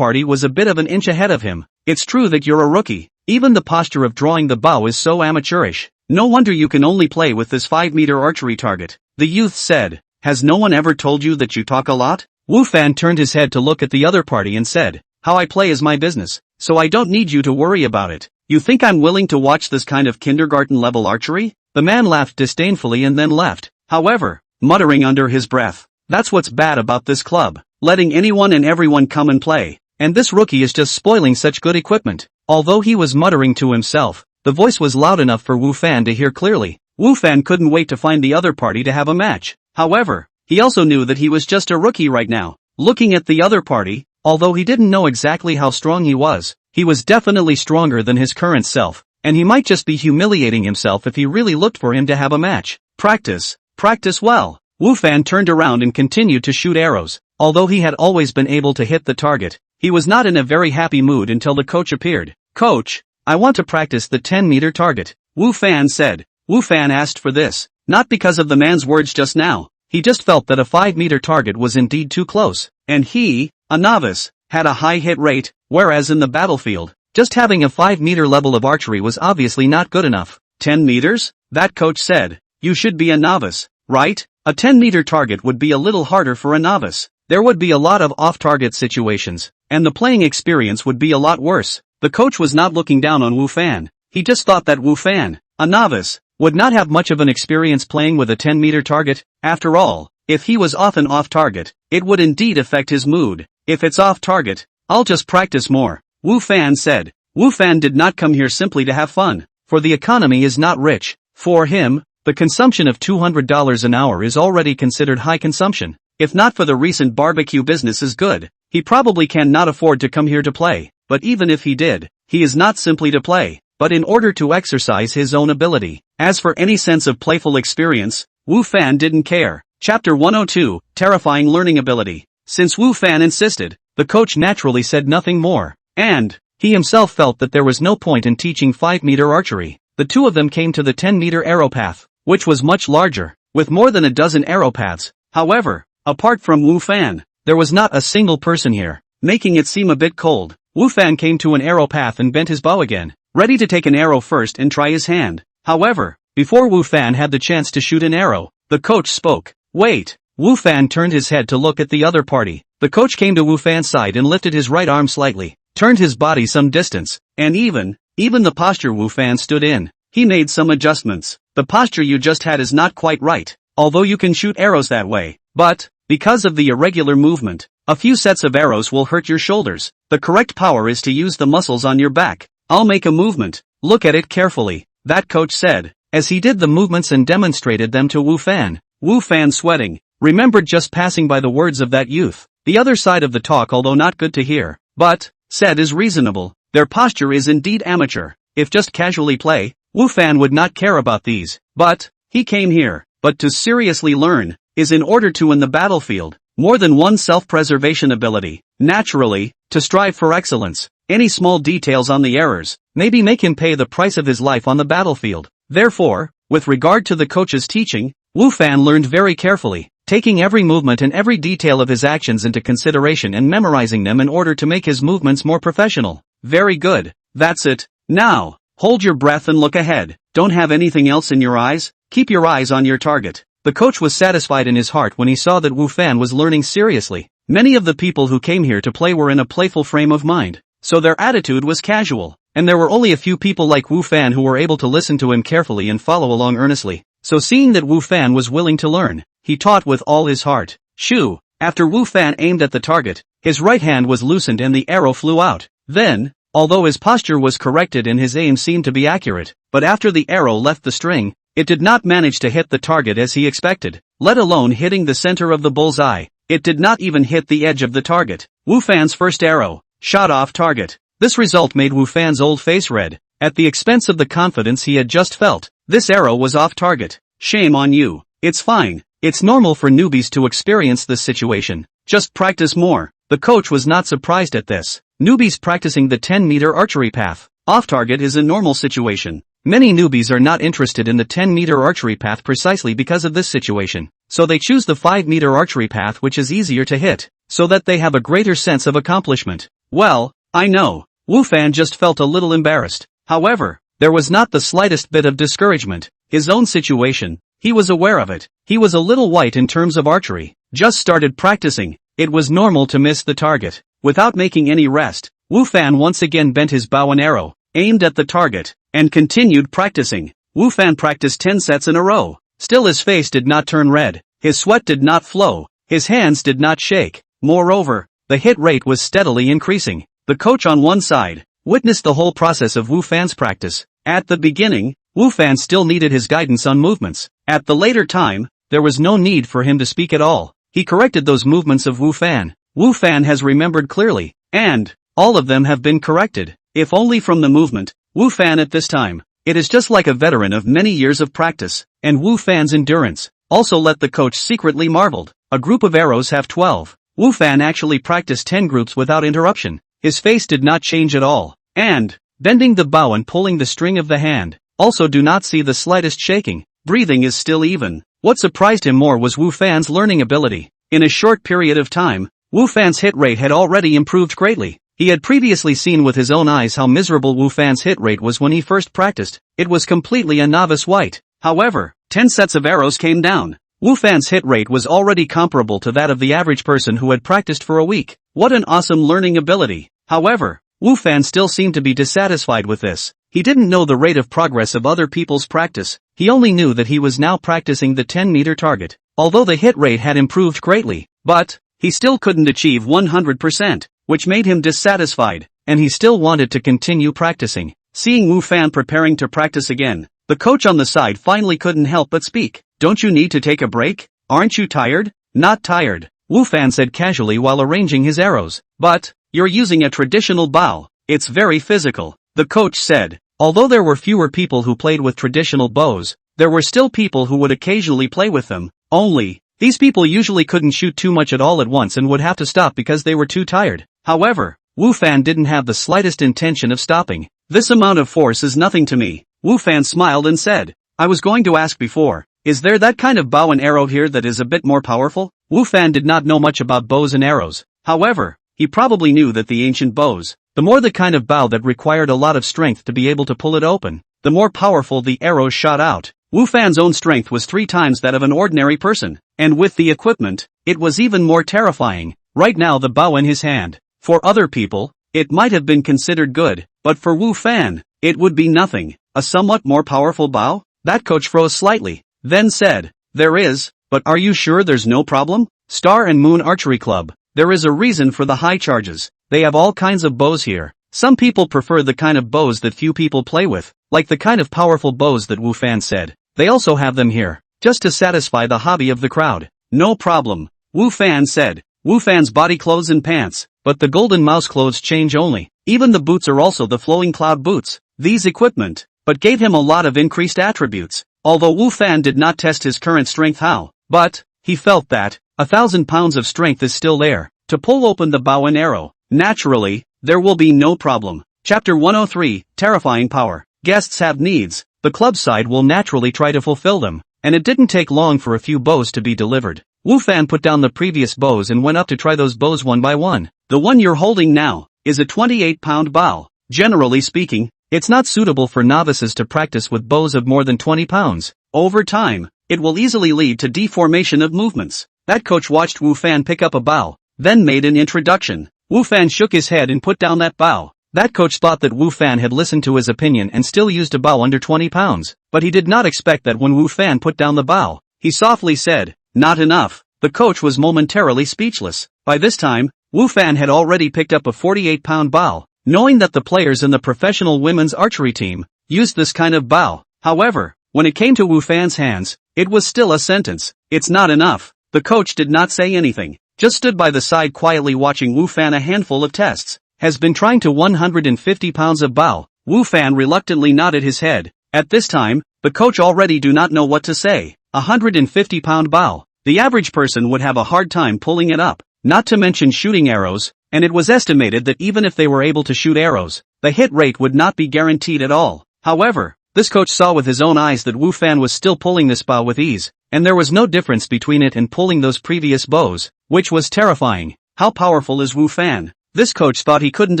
was a bit of an inch ahead of him. It's true that you're a rookie. Even the posture of drawing the bow is so amateurish. No wonder you can only play with this 5-meter archery target. The youth said. Has no one ever told you that you talk a lot? Wu Fan turned his head to look at the other party and said. How I play is my business, so I don't need you to worry about it. You think I'm willing to watch this kind of kindergarten-level archery? The man laughed disdainfully and then left. However, muttering under his breath, that's what's bad about this club, letting anyone and everyone come and play, and this rookie is just spoiling such good equipment. Although he was muttering to himself, the voice was loud enough for Wu Fan to hear clearly. Wu Fan couldn't wait to find the other party to have a match. However, he also knew that he was just a rookie right now. Looking at the other party, although he didn't know exactly how strong he was definitely stronger than his current self, and he might just be humiliating himself if he really looked for him to have a match. Practice well. Wu Fan turned around and continued to shoot arrows. Although he had always been able to hit the target, he was not in a very happy mood until the coach appeared. Coach, I want to practice the 10-meter target, Wu Fan said. Wu Fan asked for this, not because of the man's words just now. He just felt that a 5-meter target was indeed too close, and he, a novice, had a high hit rate, whereas in the battlefield, just having a 5-meter level of archery was obviously not good enough. 10 meters? That coach said. You should be a novice, right? A 10-meter target would be a little harder for a novice. There would be a lot of off-target situations, and the playing experience would be a lot worse. The coach was not looking down on Wu Fan. He just thought that Wu Fan, a novice, would not have much of an experience playing with a 10-meter target. After all, if he was often off-target, it would indeed affect his mood. If it's off-target, I'll just practice more, Wu Fan said. Wu Fan did not come here simply to have fun, for the economy is not rich. For him, the consumption of $200 an hour is already considered high consumption. If not for the recent barbecue business is good, he probably cannot afford to come here to play. But even if he did, he is not simply to play, but in order to exercise his own ability. As for any sense of playful experience, Wu Fan didn't care. Chapter 102, Terrifying Learning Ability. Since Wu Fan insisted, the coach naturally said nothing more, and he himself felt that there was no point in teaching 5-meter archery. The two of them came to the 10-meter arrow path, which was much larger, with more than a dozen arrow paths. However, apart from Wu Fan, there was not a single person here, making it seem a bit cold. Wu Fan came to an arrow path and bent his bow again, ready to take an arrow first and try his hand. However, before Wu Fan had the chance to shoot an arrow, the coach spoke. Wait! Wu Fan turned his head to look at the other party. The coach came to Wu Fan's side and lifted his right arm slightly, turned his body some distance, and even the posture Wu Fan stood in, he made some adjustments. The posture you just had is not quite right, although you can shoot arrows that way, but, because of the irregular movement, a few sets of arrows will hurt your shoulders. The correct power is to use the muscles on your back. I'll make a movement, look at it carefully, that coach said, as he did the movements and demonstrated them to Wu Fan. Wu Fan, sweating, remembered just passing by the words of that youth. The other side of the talk, although not good to hear, but said is reasonable. Their posture is indeed amateur. If just casually play, Wu Fan would not care about these. But he came here, but to seriously learn, is in order to in the battlefield, more than one self-preservation ability. Naturally, to strive for excellence, any small details on the errors, maybe make him pay the price of his life on the battlefield. Therefore, with regard to the coach's teaching, Wu Fan learned very carefully. taking every movement and every detail of his actions into consideration and memorizing them in order to make his movements more professional. Very good. That's it. Now, hold your breath and look ahead. Don't have anything else in your eyes. Keep your eyes on your target. The coach was satisfied in his heart when he saw that Wu Fan was learning seriously. Many of the people who came here to play were in a playful frame of mind, so their attitude was casual, and there were only a few people like Wu Fan who were able to listen to him carefully and follow along earnestly. So seeing that Wu Fan was willing to learn, he taught with all his heart. Shoo! After Wu Fan aimed at the target, his right hand was loosened and the arrow flew out. Then, although his posture was corrected and his aim seemed to be accurate, but after the arrow left the string, it did not manage to hit the target as he expected, let alone hitting the center of the bullseye. It did not even hit the edge of the target. Wu Fan's first arrow shot off target. This result made Wu Fan's old face red. At the expense of the confidence he had just felt, this arrow was off target. Shame on you. It's fine. It's normal for newbies to experience this situation. Just practice more. The coach was not surprised at this. Newbies practicing the 10-meter archery path off target is a normal situation. Many newbies are not interested in the 10-meter archery path precisely because of this situation, so they choose the 5-meter archery path, which is easier to hit, so that they have a greater sense of accomplishment. Well, I know. Wu Fan just felt a little embarrassed. However, there was not the slightest bit of discouragement. His own situation, he was aware of it. He was a little white in terms of archery. Just started practicing. It was normal to miss the target. Without making any rest, Wu Fan once again bent his bow and arrow, aimed at the target, and continued practicing. Wu Fan practiced 10 sets in a row. Still his face did not turn red, his sweat did not flow, his hands did not shake. Moreover, the hit rate was steadily increasing. The coach on one side witnessed the whole process of Wu Fan's practice. At the beginning, Wu Fan still needed his guidance on movements. At the later time, there was no need for him to speak at all. He corrected those movements of Wu Fan. Wu Fan has remembered clearly, and all of them have been corrected, if only from the movement. Wu Fan at this time, it is just like a veteran of many years of practice, and Wu Fan's endurance also let the coach secretly marveled. A group of arrows have 12. Wu Fan actually practiced 10 groups without interruption. His face did not change at all, and bending the bow and pulling the string of the hand also do not see the slightest shaking. Breathing is still even. What surprised him more was Wu Fan's learning ability. In a short period of time, Wu Fan's hit rate had already improved greatly. He had previously seen with his own eyes how miserable Wu Fan's hit rate was when he first practiced. It was completely a novice white. However, 10 sets of arrows came down. Wu Fan's hit rate was already comparable to that of the average person who had practiced for a week. What an awesome learning ability. However, Wu Fan still seemed to be dissatisfied with this. He didn't know the rate of progress of other people's practice. He only knew that he was now practicing the 10-meter target. Although the hit rate had improved greatly, but he still couldn't achieve 100%, which made him dissatisfied, and he still wanted to continue practicing. Seeing Wu Fan preparing to practice again, the coach on the side finally couldn't help but speak. Don't you need to take a break? Aren't you tired? Not tired, Wu Fan said casually while arranging his arrows. But you're using a traditional bow. It's very physical, the coach said. Although there were fewer people who played with traditional bows, there were still people who would occasionally play with them. Only, these people usually couldn't shoot too much at all at once and would have to stop because they were too tired. However, Wu Fan didn't have the slightest intention of stopping. This amount of force is nothing to me. Wu Fan smiled and said, I was going to ask before, is there that kind of bow and arrow here that is a bit more powerful? Wu Fan did not know much about bows and arrows. However, he probably knew that the ancient bows, the more the kind of bow that required a lot of strength to be able to pull it open, the more powerful the arrows shot out. Wu Fan's own strength was 3 times that of an ordinary person, and with the equipment, it was even more terrifying. Right now the bow in his hand, for other people, it might have been considered good, but for Wu Fan, it would be nothing. A somewhat more powerful bow? That coach froze slightly, then said, there is, but are you sure there's no problem? Star and Moon Archery Club. There is a reason for the high charges. They have all kinds of bows here. Some people prefer the kind of bows that few people play with, like the kind of powerful bows that Wu Fan said. They also have them here, just to satisfy the hobby of the crowd. No problem, Wu Fan said. Wu Fan's body clothes and pants, but the golden mouse clothes change only. Even the boots are also the flowing cloud boots. These equipment, but gave him a lot of increased attributes. Although Wu Fan did not test his current strength how, but he felt that 1,000 pounds of strength is still there to pull open the bow and arrow. Naturally, there will be no problem. Chapter 103, Terrifying Power. Guests have needs. The club side will naturally try to fulfill them, and it didn't take long for a few bows to be delivered. Wu Fan put down the previous bows and went up to try those bows one by one. The one you're holding now is a 28-pound bow. Generally speaking, it's not suitable for novices to practice with bows of more than 20 pounds. Over time, it will easily lead to deformation of movements. That coach watched Wu Fan pick up a bow, then made an introduction. Wu Fan shook his head and put down that bow. That coach thought that Wu Fan had listened to his opinion and still used a bow under 20 pounds, but he did not expect that when Wu Fan put down the bow, he softly said, "Not enough." The coach was momentarily speechless. By this time, Wu Fan had already picked up a 48-pound bow, knowing that the players in the professional women's archery team used this kind of bow. However, when it came to Wu Fan's hands, it was still a sentence. "It's not enough." The coach did not say anything, just stood by the side quietly watching Wu Fan a handful of tests. Has been trying to 150 pounds of bow. Wu Fan reluctantly nodded his head. At this time, the coach already do not know what to say. 150-pound bow. The average person would have a hard time pulling it up, not to mention shooting arrows, and it was estimated that even if they were able to shoot arrows, the hit rate would not be guaranteed at all. However, this coach saw with his own eyes that Wu Fan was still pulling this bow with ease, and there was no difference between it and pulling those previous bows, which was terrifying. How powerful is Wu Fan? This coach thought he couldn't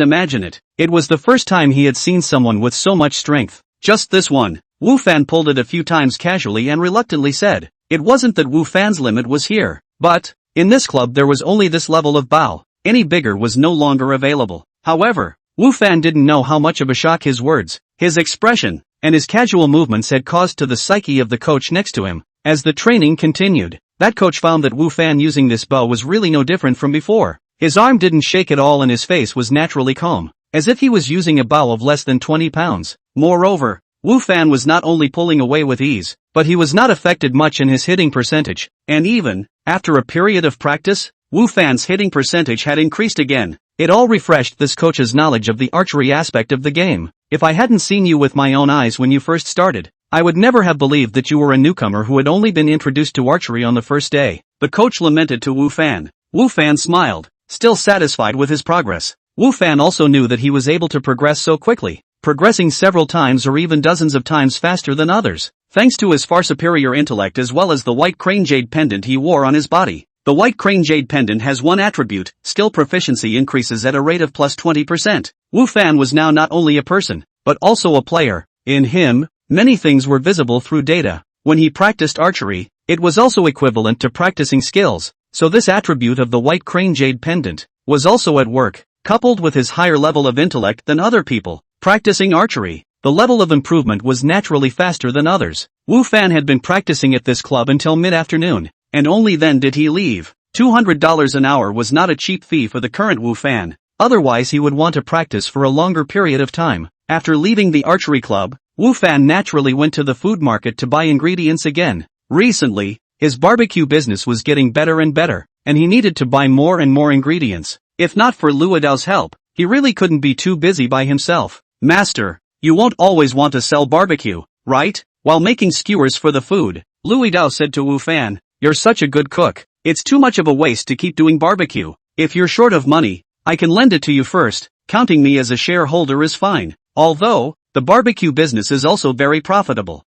imagine it. It was the first time he had seen someone with so much strength. Just this one. Wu Fan pulled it a few times casually and reluctantly said, it wasn't that Wu Fan's limit was here, but, in this club there was only this level of bow. Any bigger was no longer available. However, Wu Fan didn't know how much of a shock his words, his expression, and his casual movements had caused to the psyche of the coach next to him. As the training continued, that coach found that Wu Fan using this bow was really no different from before. His arm didn't shake at all and his face was naturally calm, as if he was using a bow of less than 20 pounds. Moreover, Wu Fan was not only pulling away with ease, but he was not affected much in his hitting percentage, and even, after a period of practice, Wu Fan's hitting percentage had increased again. It all refreshed this coach's knowledge of the archery aspect of the game. If I hadn't seen you with my own eyes when you first started, I would never have believed that you were a newcomer who had only been introduced to archery on the first day. The coach lamented to Wu Fan. Wu Fan smiled, still satisfied with his progress. Wu Fan also knew that he was able to progress so quickly, progressing several times or even dozens of times faster than others, thanks to his far superior intellect as well as the white crane jade pendant he wore on his body. The white crane jade pendant has one attribute: skill proficiency increases at a rate of plus 20%. Wu Fan was now not only a person, but also a player. In him, many things were visible through data. When he practiced archery, it was also equivalent to practicing skills. So this attribute of the white crane jade pendant was also at work, coupled with his higher level of intellect than other people practicing archery. The level of improvement was naturally faster than others. Wu Fan had been practicing at this club until mid-afternoon, and only then did he leave. $200 an hour was not a cheap fee for the current Wu Fan. Otherwise he would want to practice for a longer period of time. After leaving the archery club, Wu Fan naturally went to the food market to buy ingredients again. Recently, his barbecue business was getting better and better, and he needed to buy more and more ingredients. If not for Luidao's help, he really couldn't be too busy by himself. Master, you won't always want to sell barbecue, right? While making skewers for the food, Luidao said to Wu Fan, you're such a good cook. It's too much of a waste to keep doing barbecue. If you're short of money, I can lend it to you first. Counting me as a shareholder is fine. Although, the barbecue business is also very profitable.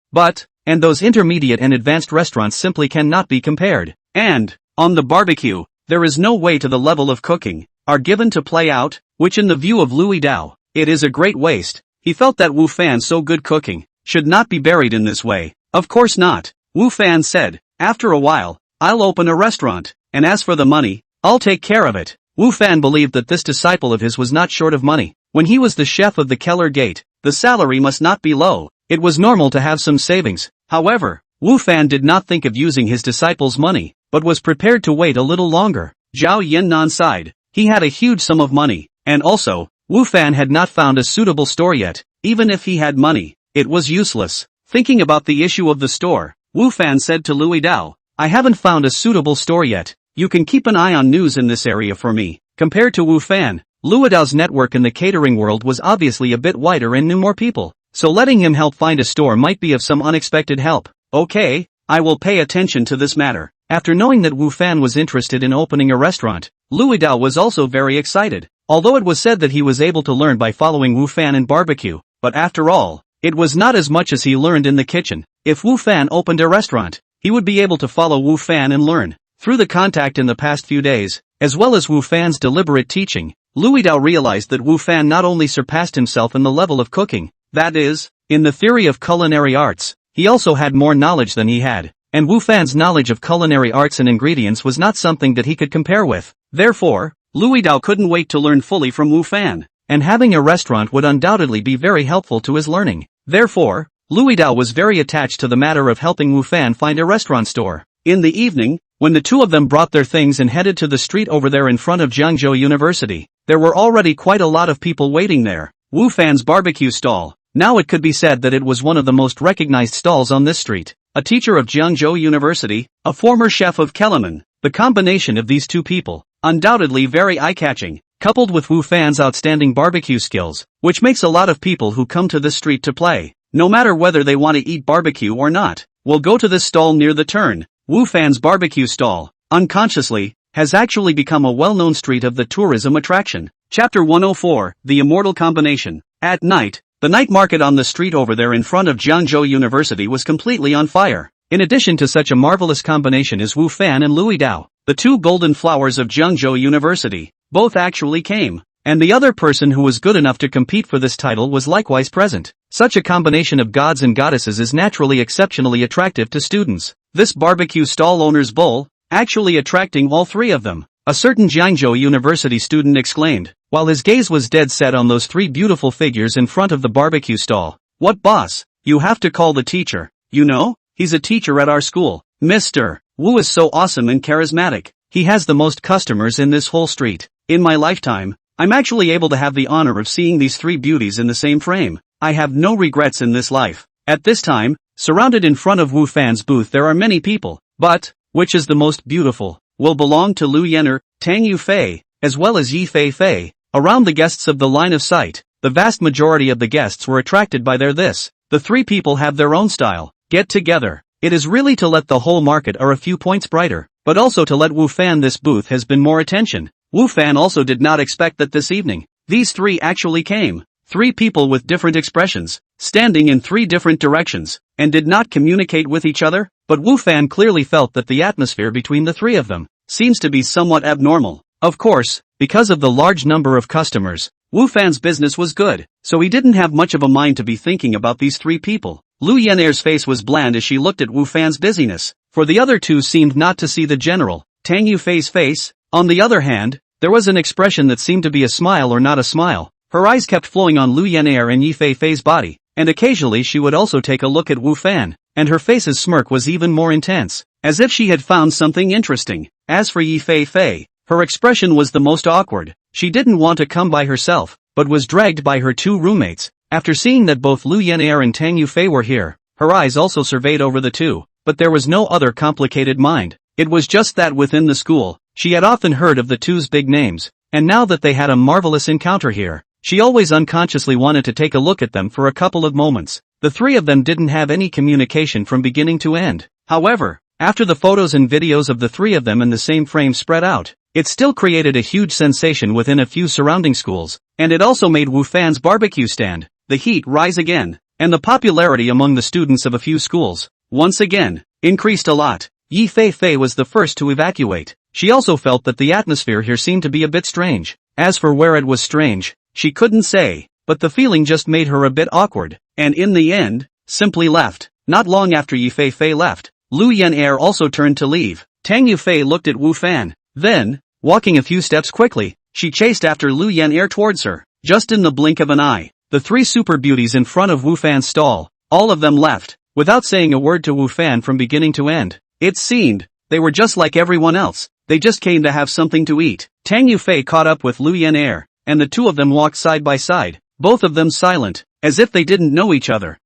And those intermediate and advanced restaurants simply cannot be compared. And, on the barbecue, there is no way to the level of cooking are given to play out, which in the view of Luidao, it is a great waste. He felt that Wu Fan so good cooking should not be buried in this way. Of course not. Wu Fan said, after a while, I'll open a restaurant, and as for the money, I'll take care of it. Wu Fan believed that this disciple of his was not short of money. When he was the chef of the Keller Gate, the salary must not be low. It was normal to have some savings. However, Wu Fan did not think of using his disciple's money, but was prepared to wait a little longer. Zhao Yannan sighed. He had a huge sum of money, and also, Wu Fan had not found a suitable store yet. Even if he had money, it was useless. Thinking about the issue of the store, Wu Fan said to Luidao, I haven't found a suitable store yet. You can keep an eye on news in this area for me. Compared to Wu Fan, Luidao's network in the catering world was obviously a bit wider and knew more people. So letting him help find a store might be of some unexpected help. Okay, I will pay attention to this matter. After knowing that Wu Fan was interested in opening a restaurant, Luidao was also very excited. Although it was said that he was able to learn by following Wu Fan in barbecue, but after all, it was not as much as he learned in the kitchen. If Wu Fan opened a restaurant, he would be able to follow Wu Fan and learn. Through the contact in the past few days, as well as Wu Fan's deliberate teaching, Louis Dao realized that Wu Fan not only surpassed himself in the level of cooking, that is, in the theory of culinary arts, he also had more knowledge than he had, and Wu Fan's knowledge of culinary arts and ingredients was not something that he could compare with. Therefore, Louis Dao couldn't wait to learn fully from Wu Fan, and having a restaurant would undoubtedly be very helpful to his learning. Therefore, Louis Dao was very attached to the matter of helping Wu Fan find a restaurant store. In the evening, when the two of them brought their things and headed to the street over there in front of Jiangzhou University, there were already quite a lot of people waiting there. Wu Fan's barbecue stall. Now it could be said that it was one of the most recognized stalls on this street. A teacher of Jiangzhou University, a former chef of Kellerman. The combination of these two people, undoubtedly very eye-catching, coupled with Wu Fan's outstanding barbecue skills, which makes a lot of people who come to this street to play, no matter whether they want to eat barbecue or not, will go to this stall near the turn. Wu Fan's barbecue stall, unconsciously, has actually become a well-known street of the tourism attraction. Chapter 104, The Immortal Combination. At night, the night market on the street over there in front of Jiangzhou University was completely on fire. In addition to such a marvelous combination as Wu Fan and Louis Dao, the two golden flowers of Jiangzhou University, both actually came, and the other person who was good enough to compete for this title was likewise present. Such a combination of gods and goddesses is naturally exceptionally attractive to students. This barbecue stall owner's bull, actually attracting all three of them. A certain Jiangzhou University student exclaimed, while his gaze was dead set on those three beautiful figures in front of the barbecue stall. "What, boss? You have to call the teacher. You know, he's a teacher at our school. Mr. Wu is so awesome and charismatic. He has the most customers in this whole street. In my lifetime, I'm actually able to have the honor of seeing these three beauties in the same frame. I have no regrets in this life." At this time, surrounded in front of Wu Fan's booth there are many people, but, which is the most beautiful, will belong to Lu Yener, Tang Yufei, as well as Yi Fei Fei. Around the guests of the line of sight, the vast majority of the guests were attracted by their this. The three people have their own style. Get together. It is really to let the whole market are a few points brighter, but also to let Wu Fan this booth has been more attention. Wu Fan also did not expect that this evening, these three actually came. Three people with different expressions, standing in three different directions, and did not communicate with each other, but Wu Fan clearly felt that the atmosphere between the three of them seems to be somewhat abnormal. Of course, because of the large number of customers, Wu Fan's business was good, so he didn't have much of a mind to be thinking about these three people. Lu Yener's face was bland as she looked at Wu Fan's busyness, for the other two seemed not to see the general. Tang Yufei's face, on the other hand, there was an expression that seemed to be a smile or not a smile. Her eyes kept flowing on Lu Yener and Yi Fei Fei's body, and occasionally she would also take a look at Wu Fan, and her face's smirk was even more intense, as if she had found something interesting. As for Yi Fei Fei, her expression was the most awkward. She didn't want to come by herself, but was dragged by her two roommates. After seeing that both Lu Yener and Tang Yufei were here, her eyes also surveyed over the two, but there was no other complicated mind. It was just that within the school, she had often heard of the two's big names, and now that they had a marvelous encounter here, she always unconsciously wanted to take a look at them for a couple of moments. The three of them didn't have any communication from beginning to end. However, after the photos and videos of the three of them in the same frame spread out, it still created a huge sensation within a few surrounding schools, and it also made Wu Fan's barbecue stand, the heat rise again, and the popularity among the students of a few schools, once again, increased a lot. Yi Fei Fei was the first to evacuate. She also felt that the atmosphere here seemed to be a bit strange. As for where it was strange, she couldn't say, but the feeling just made her a bit awkward, and in the end, simply left. Not long after Yi Fei Fei left, Lu Yener also turned to leave. Tang Yufei looked at Wu Fan. Then, walking a few steps quickly, she chased after Lu Yener towards her. Just in the blink of an eye, the three super beauties in front of Wu Fan's stall, all of them left, without saying a word to Wu Fan from beginning to end. It seemed, they were just like everyone else, they just came to have something to eat. Tang Yufei caught up with Lu Yener, and the two of them walked side by side, both of them silent, as if they didn't know each other.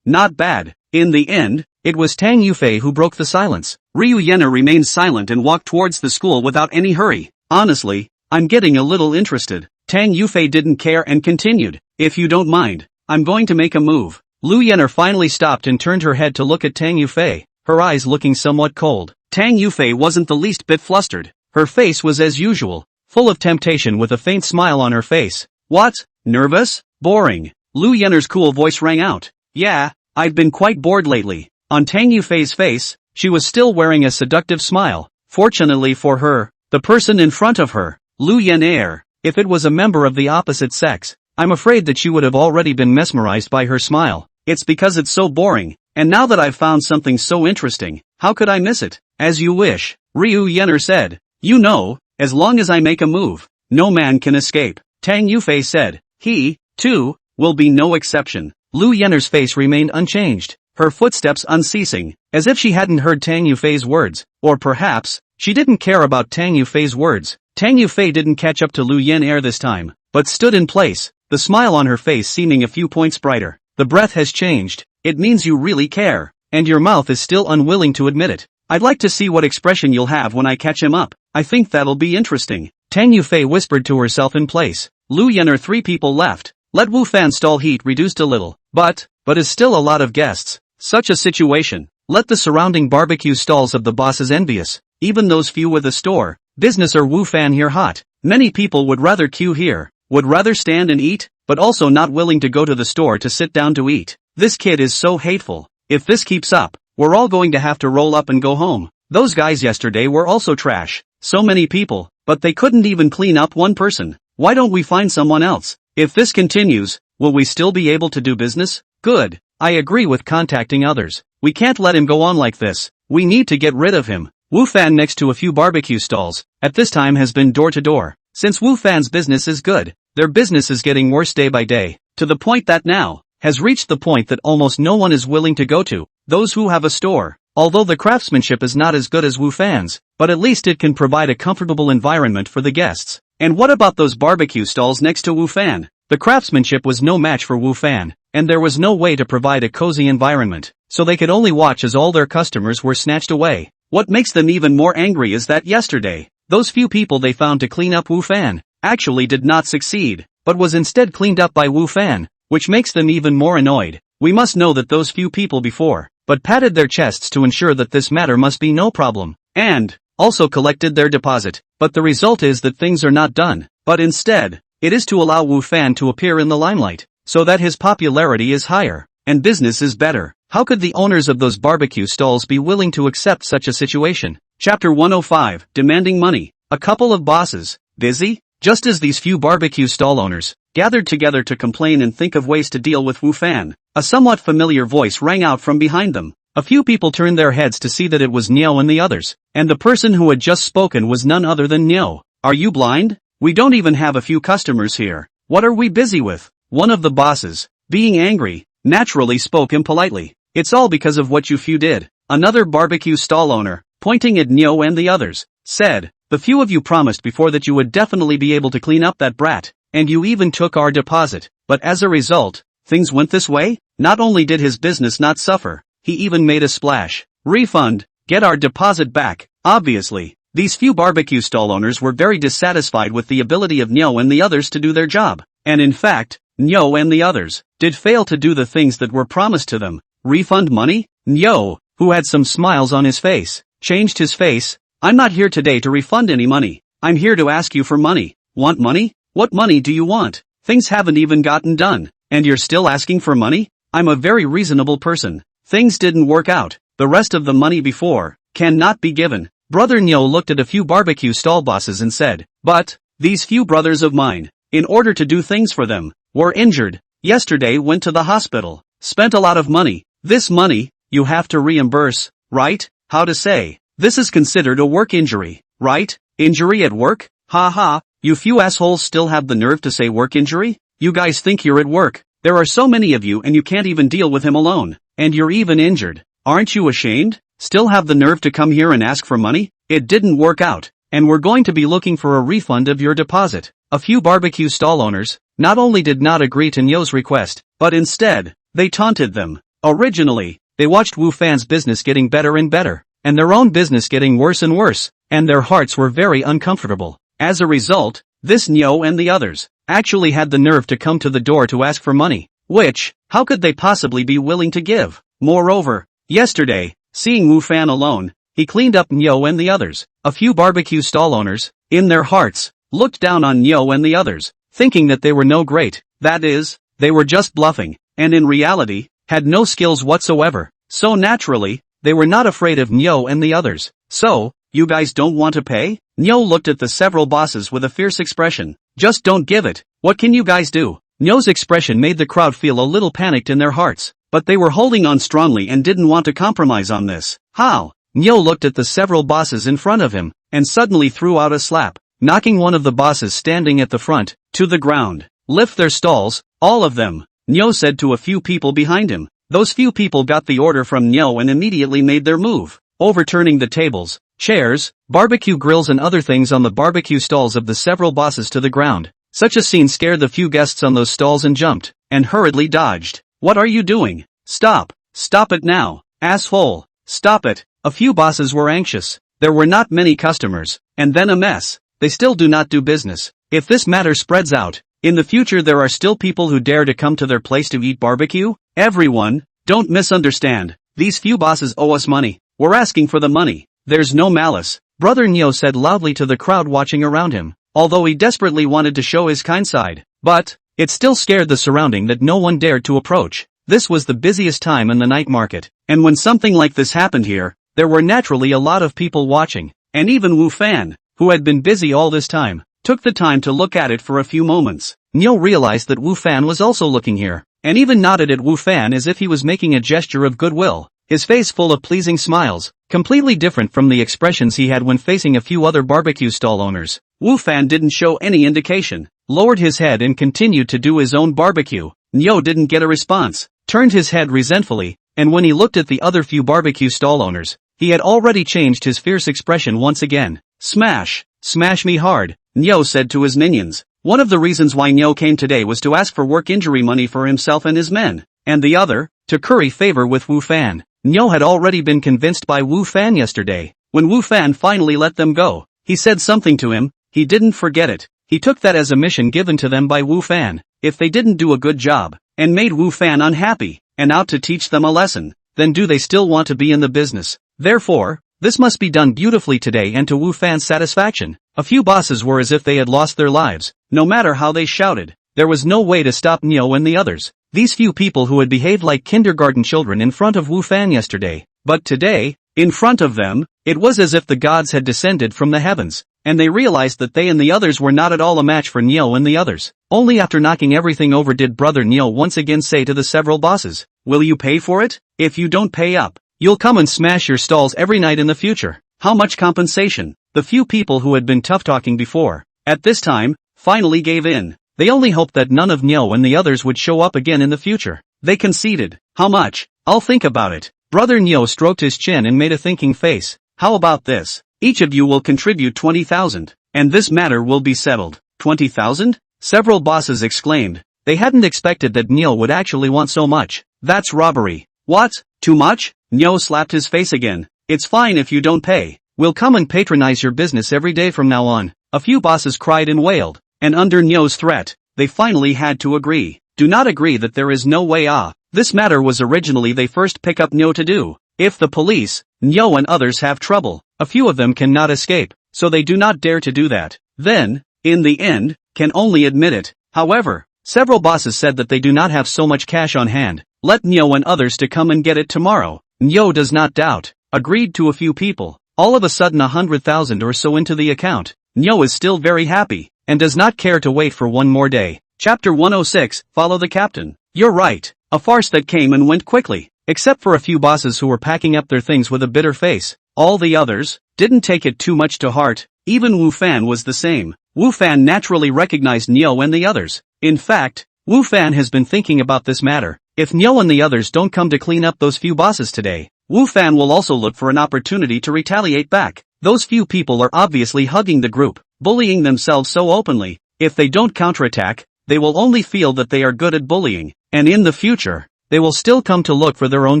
Not bad. In the end, it was Tang Yufei who broke the silence. Ryu Yener remained silent and walked towards the school without any hurry. Honestly, I'm getting a little interested. Tang Yufei didn't care and continued. If you don't mind, I'm going to make a move. Lu Yener finally stopped and turned her head to look at Tang Yufei, her eyes looking somewhat cold. Tang Yufei wasn't the least bit flustered. Her face was as usual, full of temptation with a faint smile on her face. What? Nervous? Boring. Lu Yener's cool voice rang out. Yeah, I've been quite bored lately. On Tang Yufei's face, she was still wearing a seductive smile, Fortunately for her, the person in front of her, Lu Yenair, if it was a member of the opposite sex, I'm afraid that she would have already been mesmerized by her smile. It's because it's so boring, and now that I've found something so interesting, how could I miss it? As you wish, Ryu Yener said. You know, as long as I make a move, no man can escape. Tang Yufei said. He, too, will be no exception. Lu Yener's face remained unchanged, her footsteps unceasing, as if she hadn't heard Tang Yufei's words, or perhaps, she didn't care about Tang Yufei's words. Tang Yufei didn't catch up to Lu Yener this time, but stood in place, the smile on her face seeming a few points brighter. The breath has changed, it means you really care, and your mouth is still unwilling to admit it. I'd like to see what expression you'll have when I catch him up. I think that'll be interesting. Tang Yufei whispered to herself in place. Lu Yener 3 people left. Let Wu Fan's stall heat reduced a little, but is still a lot of guests. Such a situation. Let the surrounding barbecue stalls of the bosses envious. Even those few with a store, business or Wu Fan here hot. Many people would rather queue here, would rather stand and eat, but also not willing to go to the store to sit down to eat. This kid is so hateful. If this keeps up, we're all going to have to roll up and go home. Those guys yesterday were also trash. So many people, but they couldn't even clean up one person. Why don't we find someone else? If this continues, will we still be able to do business? Good. I agree with contacting others. We can't let him go on like this. We need to get rid of him. Wu Fan next to a few barbecue stalls, at this time has been door to door. Since Wu Fan's business is good, their business is getting worse day by day, to the point that now, has reached the point that almost no one is willing to go to. Those who have a store, although the craftsmanship is not as good as Wu Fan's, but at least it can provide a comfortable environment for the guests. And what about those barbecue stalls next to Wu Fan? The craftsmanship was no match for Wu Fan, and there was no way to provide a cozy environment, so they could only watch as all their customers were snatched away. What makes them even more angry is that yesterday, those few people they found to clean up Wu Fan, actually did not succeed, but was instead cleaned up by Wu Fan, which makes them even more annoyed. We must know that those few people before, but patted their chests to ensure that this matter must be no problem, and also collected their deposit, but the result is that things are not done, but instead, it is to allow Wu Fan to appear in the limelight, so that his popularity is higher, and business is better. How could the owners of those barbecue stalls be willing to accept such a situation? Chapter 105, Demanding Money. A couple of bosses, busy? Just as these few barbecue stall owners gathered together to complain and think of ways to deal with Wu Fan, a somewhat familiar voice rang out from behind them. A few people turned their heads to see that it was Niao and the others, and the person who had just spoken was none other than Niao. Are you blind? We don't even have a few customers here. What are we busy with? One of the bosses, being angry, naturally spoke impolitely. It's all because of what you few did. Another barbecue stall owner, pointing at Niao and the others, said, the few of you promised before that you would definitely be able to clean up that brat, and you even took our deposit, but as a result, things went this way? Not only did his business not suffer, he even made a splash. Refund, get our deposit back. Obviously, these few barbecue stall owners were very dissatisfied with the ability of Niao and the others to do their job, and in fact, Niao and the others did fail to do the things that were promised to them. Refund money? Niao, who had some smiles on his face, changed his face. I'm not here today to refund any money. I'm here to ask you for money. Want money? What money do you want? Things haven't even gotten done, and you're still asking for money? I'm a very reasonable person. Things didn't work out. The rest of the money before cannot be given. Brother Niao looked at a few barbecue stall bosses and said, but these few brothers of mine, in order to do things for them, were injured. Yesterday went to the hospital, spent a lot of money. This money, you have to reimburse, right? How to say? This is considered a work injury, right? Injury at work? Ha ha, you few assholes still have the nerve to say work injury? You guys think you're at work. There are so many of you and you can't even deal with him alone. And you're even injured. Aren't you ashamed? Still have the nerve to come here and ask for money? It didn't work out, and we're going to be looking for a refund of your deposit. A few barbecue stall owners not only did not agree to Niao's request, but instead, they taunted them. Originally, they watched Wu Fan's business getting better and better, and their own business getting worse and worse, and their hearts were very uncomfortable. As a result, this Niao and the others actually had the nerve to come to the door to ask for money, which, how could they possibly be willing to give? Moreover, yesterday, seeing Wu Fan alone, he cleaned up Niao and the others. A few barbecue stall owners, in their hearts, looked down on Niao and the others, thinking that they were no great, that is, they were just bluffing, and in reality, had no skills whatsoever. So naturally, they were not afraid of Niao and the others. So, You guys don't want to pay? Nyo looked at the several bosses with a fierce expression. Just don't give it. What can you guys do? Nyo's expression made the crowd feel a little panicked in their hearts, but they were holding on strongly and didn't want to compromise on this. How? Nyo looked at the several bosses in front of him, and suddenly threw out a slap, knocking one of the bosses standing at the front, to the ground. Lift their stalls, all of them, Nyo said to a few people behind him. Those few people got the order from Nyo and immediately made their move, overturning the tables, chairs, barbecue grills and other things on the barbecue stalls of the several bosses to the ground. Such a scene scared the few guests on those stalls and jumped, and hurriedly dodged. What are you doing? Stop! Stop it now, asshole! Stop it! A few bosses were anxious. There were not many customers, and then a mess. They still do not do business. If this matter spreads out, in the future there are still people who dare to come to their place to eat barbecue? Everyone, don't misunderstand. These few bosses owe us money. We're asking for the money. There's no malice, Brother Nyo said loudly to the crowd watching around him, although he desperately wanted to show his kind side. But it still scared the surrounding that no one dared to approach. This was the busiest time in the night market, and when something like this happened here, there were naturally a lot of people watching, and even Wu Fan, who had been busy all this time, took the time to look at it for a few moments. Nyo realized that Wu Fan was also looking here, and even nodded at Wu Fan as if he was making a gesture of goodwill, his face full of pleasing smiles, completely different from the expressions he had when facing a few other barbecue stall owners. Wu Fan didn't show any indication, lowered his head and continued to do his own barbecue. Nyo didn't get a response, turned his head resentfully, and when he looked at the other few barbecue stall owners, he had already changed his fierce expression once again. Smash! Smash me hard, Nyo said to his minions. One of the reasons why Nyo came today was to ask for work injury money for himself and his men, and the other, to curry favor with Wu Fan. Nyo had already been convinced by Wu Fan yesterday. When Wu Fan finally let them go, he said something to him. He didn't forget it. He took that as a mission given to them by Wu Fan. If they didn't do a good job, and made Wu Fan unhappy, and out to teach them a lesson, then do they still want to be in the business? Therefore, this must be done beautifully today and to Wu Fan's satisfaction. A few bosses were as if they had lost their lives. No matter how they shouted, there was no way to stop Nyo and the others. These few people who had behaved like kindergarten children in front of Wu Fan yesterday, but today, in front of them, it was as if the gods had descended from the heavens, and they realized that they and the others were not at all a match for Nyo and the others. Only after knocking everything over did Brother Nyo once again say to the several bosses, "Will you pay for it? If you don't pay up, you'll come and smash your stalls every night in the future." How much compensation? The few people who had been tough-talking before, at this time, finally gave in. They only hoped that none of Nyo and the others would show up again in the future. They conceded. How much? I'll think about it. Brother Nyo stroked his chin and made a thinking face. How about this? Each of you will contribute 20,000, and this matter will be settled. 20,000? Several bosses exclaimed. They hadn't expected that Nyo would actually want so much. That's robbery. What? Too much? Nyo slapped his face again. It's fine if you don't pay. We'll come and patronize your business every day from now on. A few bosses cried and wailed, and under Nyo's threat, they finally had to agree. Do not agree that there is no way ah. This matter was originally they first pick up Nyo to do. If the police, Nyo and others have trouble, a few of them cannot escape, so they do not dare to do that. Then, in the end, can only admit it. However, several bosses said that they do not have so much cash on hand. Let Nyo and others to come and get it tomorrow. Nyo does not doubt. Agreed to a few people. All of a sudden 100,000 or so into the account. Nyo is still very happy, and does not care to wait for one more day. Chapter 106, Follow the Captain. You're right. A farce that came and went quickly. Except for a few bosses who were packing up their things with a bitter face. All the others didn't take it too much to heart. Even Wu Fan was the same. Wu Fan naturally recognized Nyo and the others. In fact, Wu Fan has been thinking about this matter. If Nyo and the others don't come to clean up those few bosses today, Wu Fan will also look for an opportunity to retaliate back. Those few people are obviously hugging the group, bullying themselves so openly. If they don't counterattack, they will only feel that they are good at bullying, and in the future, they will still come to look for their own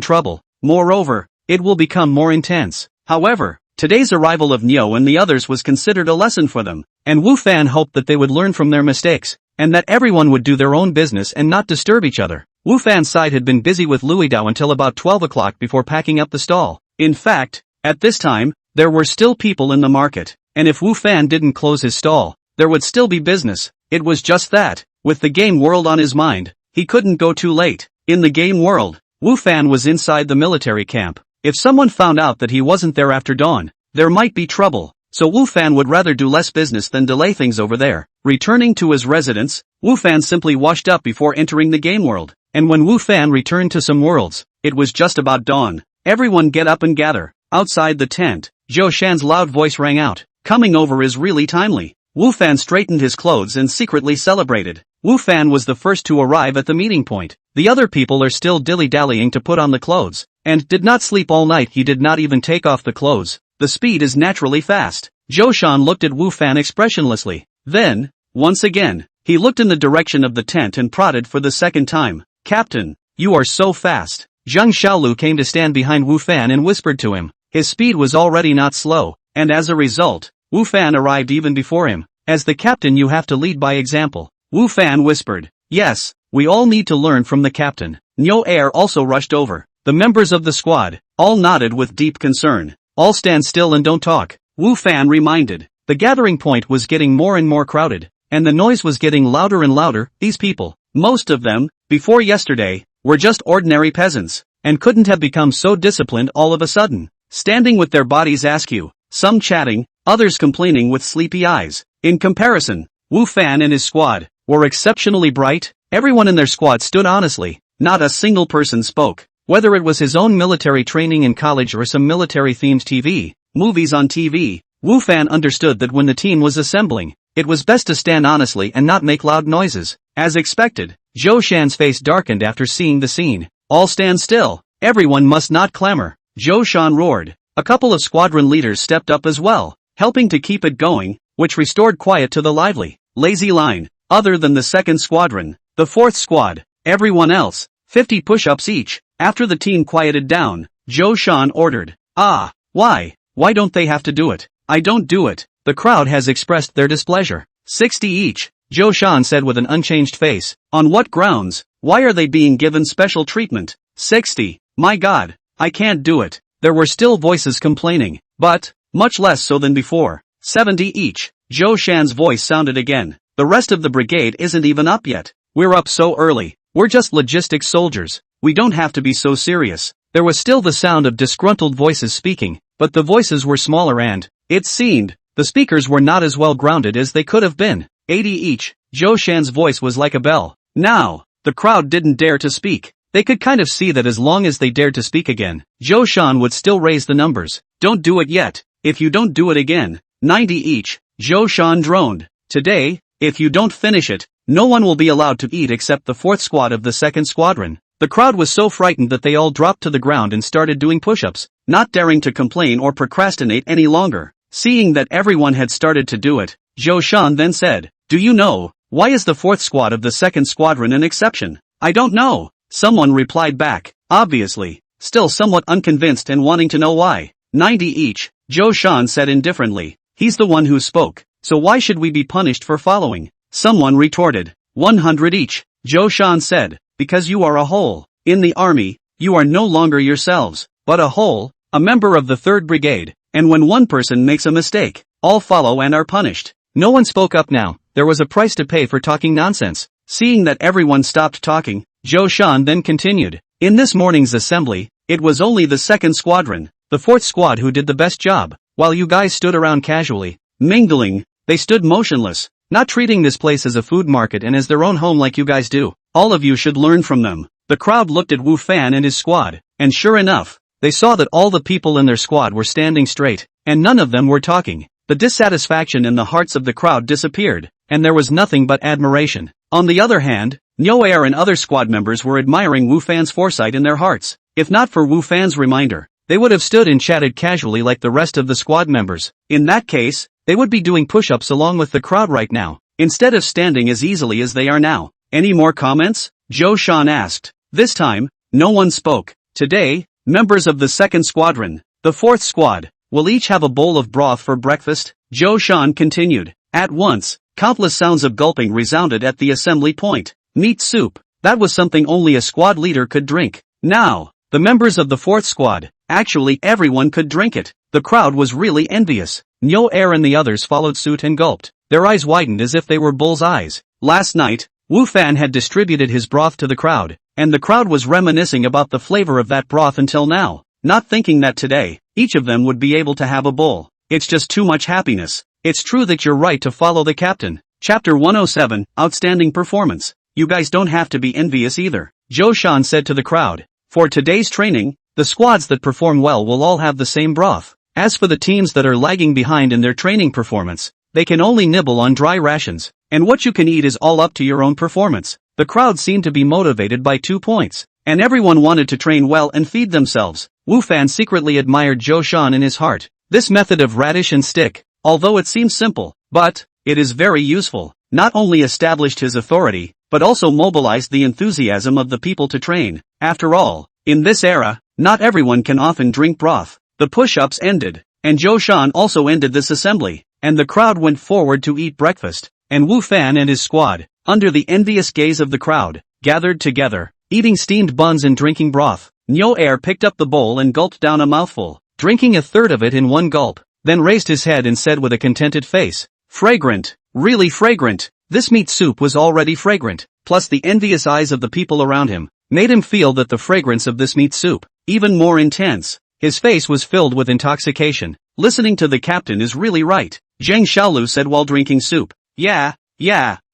trouble. Moreover, it will become more intense. However, today's arrival of Nyo and the others was considered a lesson for them, and Wu Fan hoped that they would learn from their mistakes, and that everyone would do their own business and not disturb each other. Wu Fan's side had been busy with Louis Dao until about 12 o'clock before packing up the stall. In fact, at this time, there were still people in the market, and if Wu Fan didn't close his stall, there would still be business. It was just that, with the game world on his mind, he couldn't go too late. In the game world, Wu Fan was inside the military camp. If someone found out that he wasn't there after dawn, there might be trouble. So Wu Fan would rather do less business than delay things over there. Returning to his residence, Wu Fan simply washed up before entering the game world. And when Wu Fan returned to some worlds, it was just about dawn. Everyone get up and gather. Outside the tent, Zhou Shan's loud voice rang out. Coming over is really timely. Wu Fan straightened his clothes and secretly celebrated. Wu Fan was the first to arrive at the meeting point. The other people are still dilly-dallying to put on the clothes, and did not sleep all night. He did not even take off the clothes. The speed is naturally fast. Zhou Shan looked at Wu Fan expressionlessly. Then, once again, he looked in the direction of the tent and prodded for the second time. Captain, you are so fast. Zhang Xiaolu came to stand behind Wu Fan and whispered to him. His speed was already not slow, and as a result, Wu Fan arrived even before him. As the captain, you have to lead by example. Wu Fan whispered. Yes, we all need to learn from the captain. Niu Air also rushed over. The members of the squad all nodded with deep concern. All stand still and don't talk, Wu Fan reminded. The gathering point was getting more and more crowded, and the noise was getting louder and louder. These people, most of them, before yesterday, were just ordinary peasants, and couldn't have become so disciplined all of a sudden. Standing with their bodies askew, some chatting, others complaining with sleepy eyes. In comparison, Wu Fan and his squad were exceptionally bright. Everyone in their squad stood honestly. Not a single person spoke. Whether it was his own military training in college or some military-themed movies on TV, Wu Fan understood that when the team was assembling, it was best to stand honestly and not make loud noises. As expected, Zhou Shan's face darkened after seeing the scene. All stand still. Everyone must not clamor. Zhou Shan roared. A couple of squadron leaders stepped up as well, helping to keep it going, which restored quiet to the lively, lazy line. Other than the second squadron, the fourth squad, everyone else, 50 push-ups each. After the team quieted down, Zhou Shan ordered. Why? Why don't they have to do it? I don't do it. The crowd has expressed their displeasure. 60 each, Zhou Shan said with an unchanged face. On what grounds? Why are they being given special treatment? 60, my god, I can't do it. There were still voices complaining, but, much less so than before. 70 each, Zhou Shan's voice sounded again. The rest of the brigade isn't even up yet. We're up so early. We're just logistics soldiers. We don't have to be so serious. There was still the sound of disgruntled voices speaking, but the voices were smaller and, it seemed, the speakers were not as well grounded as they could have been. 80 each, Zhou Shan's voice was like a bell. Now, the crowd didn't dare to speak. They could kind of see that as long as they dared to speak again, Zhou Shan would still raise the numbers. Don't do it yet. If you don't do it again, 90 each, Zhou Shan droned. Today, if you don't finish it, no one will be allowed to eat except the fourth squad of the second squadron. The crowd was so frightened that they all dropped to the ground and started doing push-ups, not daring to complain or procrastinate any longer. Seeing that everyone had started to do it, Zhou Shan then said, do you know, why is the fourth squad of the second squadron an exception? I don't know. Someone replied back, obviously, still somewhat unconvinced and wanting to know why. 90 each, Zhou Shan said indifferently. He's the one who spoke, so why should we be punished for following? Someone retorted. 100 each, Zhou Shan said. Because you are a whole. In the army, you are no longer yourselves, but a whole, a member of the 3rd Brigade, and when one person makes a mistake, all follow and are punished. No one spoke up now. There was a price to pay for talking nonsense. Seeing that everyone stopped talking, Zhou Shan then continued. In this morning's assembly, it was only the 2nd squadron, the 4th squad who did the best job. While you guys stood around casually, mingling, they stood motionless, not treating this place as a food market and as their own home like you guys do. All of you should learn from them. The crowd looked at Wu Fan and his squad, and sure enough, they saw that all the people in their squad were standing straight, and none of them were talking. The dissatisfaction in the hearts of the crowd disappeared, and there was nothing but admiration. On the other hand, Niu Air and other squad members were admiring Wu Fan's foresight in their hearts. If not for Wu Fan's reminder, they would have stood and chatted casually like the rest of the squad members. In that case, they would be doing push-ups along with the crowd right now, instead of standing as easily as they are now. Any more comments? Zhou Shan asked. This time, no one spoke. Today, members of the 2nd squadron, the 4th squad, will each have a bowl of broth for breakfast, Zhou Shan continued. At once, countless sounds of gulping resounded at the assembly point. Meat soup, that was something only a squad leader could drink. Now, the members of the 4th squad, actually everyone could drink it. The crowd was really envious. Niu Air and the others followed suit and gulped. Their eyes widened as if they were bull's eyes. Last night, Wu Fan had distributed his broth to the crowd, and the crowd was reminiscing about the flavor of that broth until now, not thinking that today, each of them would be able to have a bowl. It's just too much happiness. It's true that you're right to follow the captain. Chapter 107, Outstanding Performance. You guys don't have to be envious either, Zhou Shan said to the crowd. For today's training, the squads that perform well will all have the same broth. As for the teams that are lagging behind in their training performance, they can only nibble on dry rations, and what you can eat is all up to your own performance. The crowd seemed to be motivated by 2 points, and everyone wanted to train well and feed themselves. Wu Fan secretly admired Zhou Shan in his heart. This method of radish and stick, although it seems simple, but it is very useful, not only established his authority, but also mobilized the enthusiasm of the people to train. After all, in this era, not everyone can often drink broth. The push-ups ended, and Zhou Shan also ended this assembly, and the crowd went forward to eat breakfast, and Wu Fan and his squad, under the envious gaze of the crowd, gathered together, eating steamed buns and drinking broth. Nyo Air picked up the bowl and gulped down a mouthful, drinking a third of it in one gulp, then raised his head and said with a contented face, "Fragrant, really fragrant." This meat soup was already fragrant, plus the envious eyes of the people around him, made him feel that the fragrance of this meat soup, even more intense. His face was filled with intoxication. Listening to the captain is really right, Zheng Xiaolu said while drinking soup. Yeah,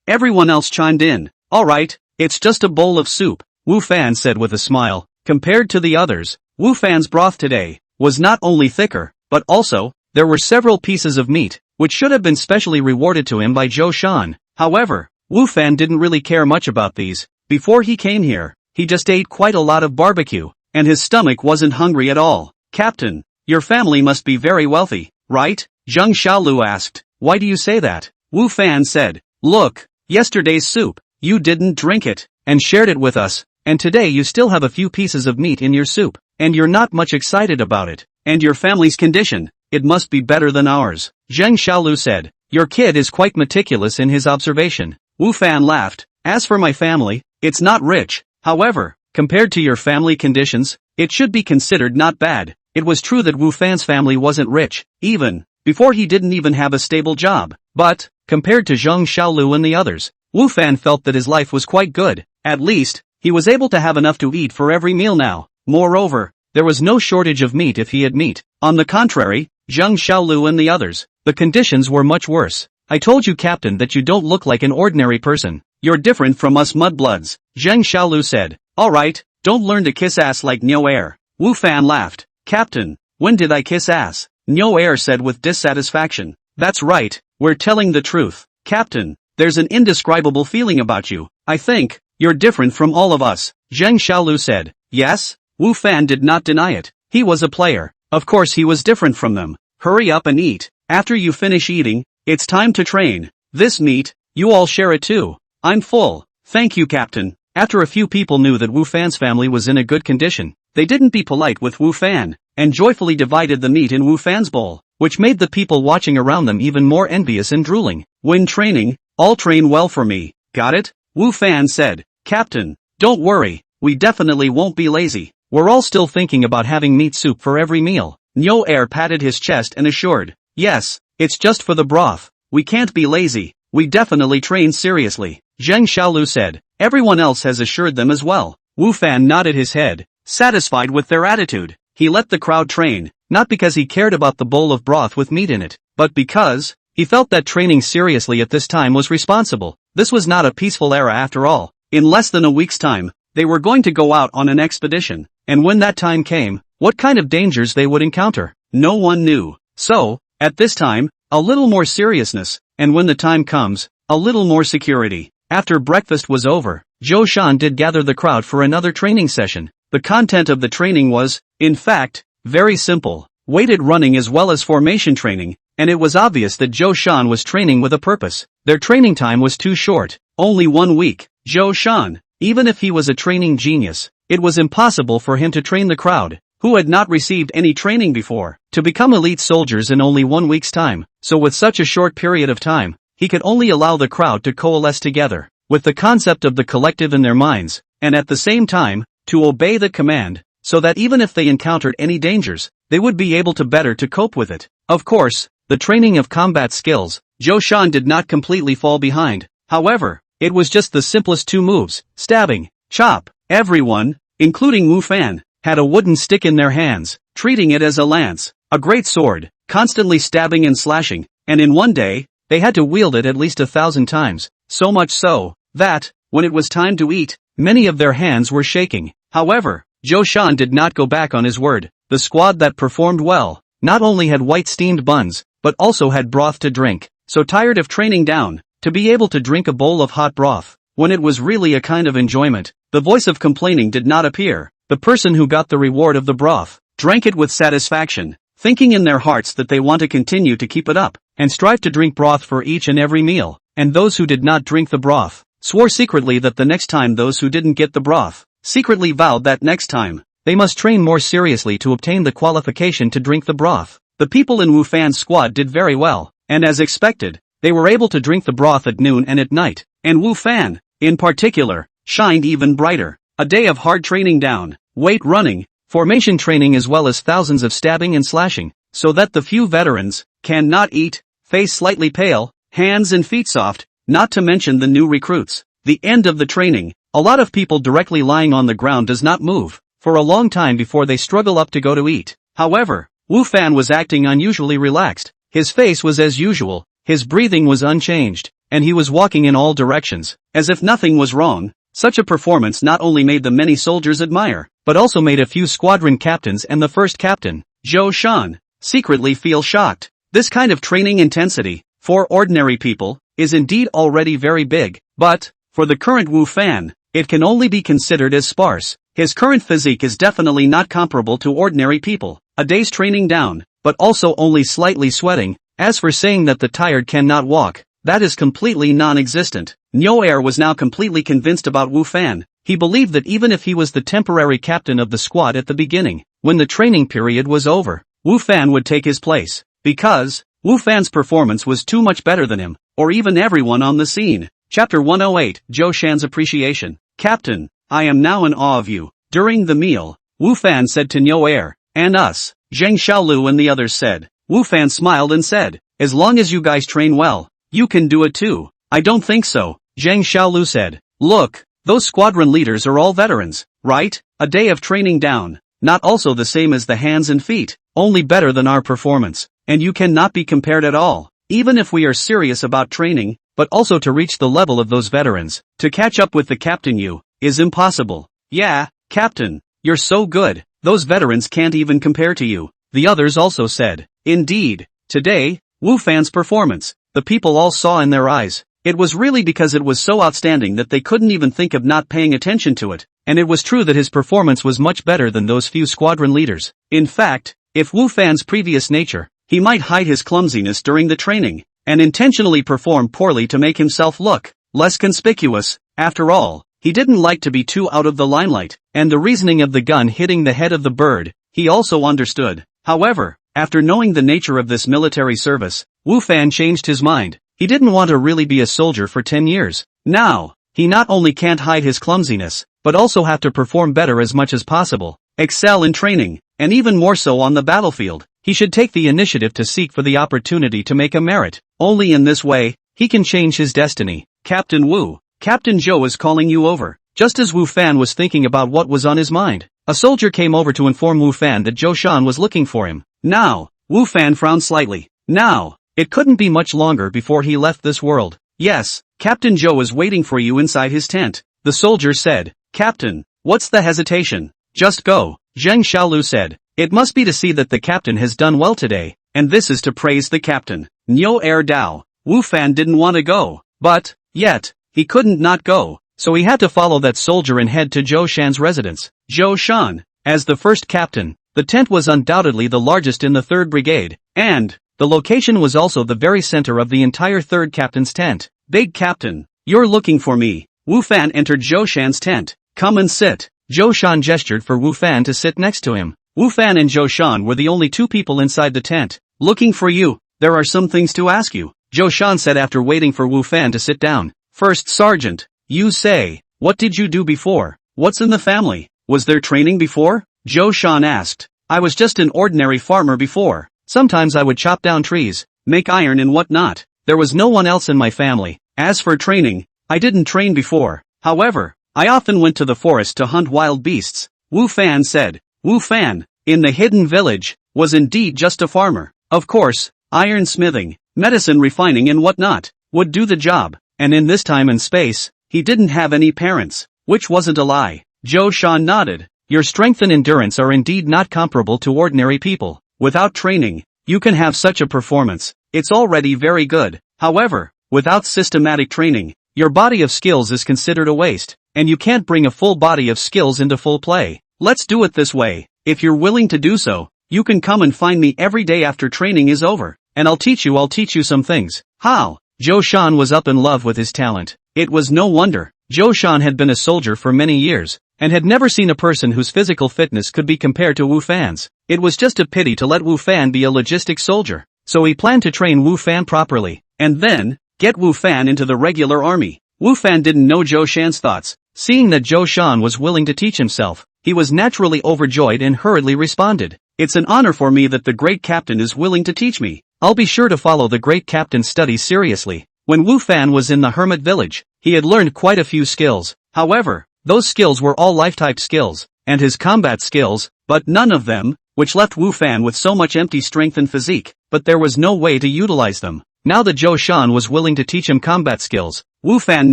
everyone else chimed in. Alright, it's just a bowl of soup, Wu Fan said with a smile. Compared to the others, Wu Fan's broth today was not only thicker, but also, there were several pieces of meat, which should have been specially rewarded to him by Zhou Shan. However, Wu Fan didn't really care much about these. Before he came here, he just ate quite a lot of barbecue, and his stomach wasn't hungry at all. Captain, your family must be very wealthy, right? Zheng Xiaolu asked. Why do you say that? Wu Fan said, look, yesterday's soup, you didn't drink it, and shared it with us, and today you still have a few pieces of meat in your soup, and you're not much excited about it. And your family's condition, it must be better than ours, Zheng Xiaolu said. Your kid is quite meticulous in his observation. Wu Fan laughed. As for my family, it's not rich. However, compared to your family conditions, it should be considered not bad. It was true that Wu Fan's family wasn't rich, even before he didn't even have a stable job. But, compared to Zheng Xiaolu and the others, Wu Fan felt that his life was quite good. At least, he was able to have enough to eat for every meal now. Moreover, there was no shortage of meat if he had meat. On the contrary, Zheng Xiaolu and the others, the conditions were much worse. I told you, Captain, that you don't look like an ordinary person. You're different from us mudbloods, Zheng Xiaolu said. Alright, don't learn to kiss ass like Nyo Air. Wu Fan laughed. Captain, when did I kiss ass? Nyo Air said with dissatisfaction. That's right, we're telling the truth. Captain, there's an indescribable feeling about you. I think, you're different from all of us, Zheng Xiaolu said. Yes? Wu Fan did not deny it. He was a player. Of course he was different from them. Hurry up and eat. After you finish eating, it's time to train. This meat, you all share it too. I'm full. Thank you, Captain. After a few people knew that Wu Fan's family was in a good condition, they didn't be polite with Wu Fan, and joyfully divided the meat in Wu Fan's bowl, which made the people watching around them even more envious and drooling. When training, all train well for me. Got it? Wu Fan said. Captain, don't worry, we definitely won't be lazy. We're all still thinking about having meat soup for every meal. Nyo Air patted his chest and assured. Yes, it's just for the broth. We can't be lazy. We definitely train seriously, Zheng Xiaolu said. Everyone else has assured them as well. Wu Fan nodded his head, satisfied with their attitude. He let the crowd train, not because he cared about the bowl of broth with meat in it, but because he felt that training seriously at this time was responsible. This was not a peaceful era after all. In less than a week's time, they were going to go out on an expedition, and when that time came, what kind of dangers they would encounter, no one knew. So, at this time, a little more seriousness, and when the time comes, a little more security. After breakfast was over, Zhou Shan did gather the crowd for another training session. The content of the training was, in fact, very simple, weighted running as well as formation training, and it was obvious that Zhou Shan was training with a purpose. Their training time was too short, only 1 week. Zhou Shan, even if he was a training genius, it was impossible for him to train the crowd, who had not received any training before, to become elite soldiers in only 1 week's time. So with such a short period of time, he could only allow the crowd to coalesce together, with the concept of the collective in their minds, and at the same time, to obey the command, so that even if they encountered any dangers, they would be able to better to cope with it. Of course, the training of combat skills, Zhou Shan did not completely fall behind. However, it was just the simplest 2 moves, stabbing, chop. Everyone, including Wu Fan, had a wooden stick in their hands, treating it as a lance, a great sword, constantly stabbing and slashing, and in one day, they had to wield it at least 1,000 times, so much so, that, when it was time to eat, many of their hands were shaking. However, Zhou Shan did not go back on his word. The squad that performed well, not only had white steamed buns, but also had broth to drink. So tired of training down, to be able to drink a bowl of hot broth, when it was really a kind of enjoyment, the voice of complaining did not appear. The person who got the reward of the broth, drank it with satisfaction, thinking in their hearts that they want to continue to keep it up, and strive to drink broth for each and every meal. And those who did not drink the broth, swore secretly that the next time those who didn't get the broth, secretly vowed that next time, they must train more seriously to obtain the qualification to drink the broth. The people in Wu Fan's squad did very well, and as expected, they were able to drink the broth at noon and at night, and Wu Fan, in particular, shined even brighter. A day of hard training down, weight running, formation training as well as thousands of stabbing and slashing, so that the few veterans can not eat, face slightly pale, hands and feet soft, not to mention the new recruits. The end of the training, a lot of people directly lying on the ground does not move for a long time before they struggle up to go to eat. However, Wu Fan was acting unusually relaxed. His face was as usual, his breathing was unchanged, and he was walking in all directions, as if nothing was wrong. Such a performance not only made the many soldiers admire, but also made a few squadron captains and the first captain, Zhou Shan, secretly feel shocked. This kind of training intensity, for ordinary people, is indeed already very big, but, for the current Wu Fan, it can only be considered as sparse. His current physique is definitely not comparable to ordinary people. A day's training down, but also only slightly sweating. As for saying that the tired cannot walk, that is completely non-existent. Nyo was now completely convinced about Wu Fan. He believed that even if he was the temporary captain of the squad at the beginning, when the training period was over, Wu Fan would take his place, because Wu Fan's performance was too much better than him, or even everyone on the scene. Chapter 108, Zhou Shan's Appreciation. Captain, I am now in awe of you. During the meal, Wu Fan said to Nyo and us, Zheng Xiaolu and the others said. Wu Fan smiled and said, as long as you guys train well, you can do it too. I don't think so, Zheng Xiaolu said. Look, those squadron leaders are all veterans, right? A day of training down, not also the same as the hands and feet, only better than our performance, and you cannot be compared at all, even if we are serious about training, but also to reach the level of those veterans, to catch up with the captain is impossible. Yeah, Captain, you're so good, those veterans can't even compare to you, the others also said. Indeed, today, Wu Fan's performance, the people all saw in their eyes. It was really because it was so outstanding that they couldn't even think of not paying attention to it, and it was true that his performance was much better than those few squadron leaders. In fact, if Wu Fan's previous nature, he might hide his clumsiness during the training, and intentionally perform poorly to make himself look less conspicuous. After all, he didn't like to be too out of the limelight, and the reasoning of the gun hitting the head of the bird, he also understood. However, after knowing the nature of this military service, Wu Fan changed his mind. He didn't want to really be a soldier for 10 years. Now, he not only can't hide his clumsiness, but also have to perform better as much as possible, excel in training, and even more so on the battlefield. He should take the initiative to seek for the opportunity to make a merit. Only in this way, he can change his destiny. Captain Wu, Captain Zhou is calling you over. Just as Wu Fan was thinking about what was on his mind, a soldier came over to inform Wu Fan that Zhou Shan was looking for him. Now, Wu Fan frowned slightly. Now, it couldn't be much longer before he left this world. Yes, Captain Zhou is waiting for you inside his tent, the soldier said. Captain, what's the hesitation? Just go, Zheng Xiaolu said. It must be to see that the captain has done well today, and this is to praise the captain. Nyo Dao, Wu Fan didn't want to go, but, yet, he couldn't not go, so he had to follow that soldier and head to Zhou Shan's residence. Zhou Shan, as the first captain, the tent was undoubtedly the largest in the 3rd Brigade, and the location was also the very center of the entire 3rd Captain's tent. Big Captain, you're looking for me. Wu Fan entered Zhou Shan's tent. Come and sit. Zhou Shan gestured for Wu Fan to sit next to him. Wu Fan and Zhou Shan were the only two people inside the tent. Looking for you, there are some things to ask you, Zhou Shan said after waiting for Wu Fan to sit down. First Sergeant, you say, what did you do before? What's in the family? Was there training before? Zhou Shan asked. I was just an ordinary farmer before. Sometimes I would chop down trees, make iron and whatnot. There was no one else in my family. As for training, I didn't train before. However, I often went to the forest to hunt wild beasts, Wu Fan said. Wu Fan, in the hidden village, was indeed just a farmer. Of course, iron smithing, medicine refining and whatnot would do the job, and in this time and space, he didn't have any parents, which wasn't a lie. Zhou Shan nodded. Your strength and endurance are indeed not comparable to ordinary people. Without training, you can have such a performance. It's already very good. However, without systematic training, your body of skills is considered a waste, and you can't bring a full body of skills into full play. Let's do it this way. If you're willing to do so, you can come and find me every day after training is over, and I'll teach you some things. How? Zhou Shan was up in love with his talent. It was no wonder. Zhou Shan had been a soldier for many years, and had never seen a person whose physical fitness could be compared to Wu Fan's. It was just a pity to let Wu Fan be a logistics soldier, so he planned to train Wu Fan properly, and then get Wu Fan into the regular army. Wu Fan didn't know Zhou Shan's thoughts. Seeing that Zhou Shan was willing to teach himself, he was naturally overjoyed and hurriedly responded. It's an honor for me that the great captain is willing to teach me. I'll be sure to follow the great captain's studies seriously. When Wu Fan was in the hermit village, he had learned quite a few skills. However, those skills were all life-type skills, and his combat skills, but none of them, which left Wu Fan with so much empty strength and physique, but there was no way to utilize them. Now that Zhou Shan was willing to teach him combat skills, Wu Fan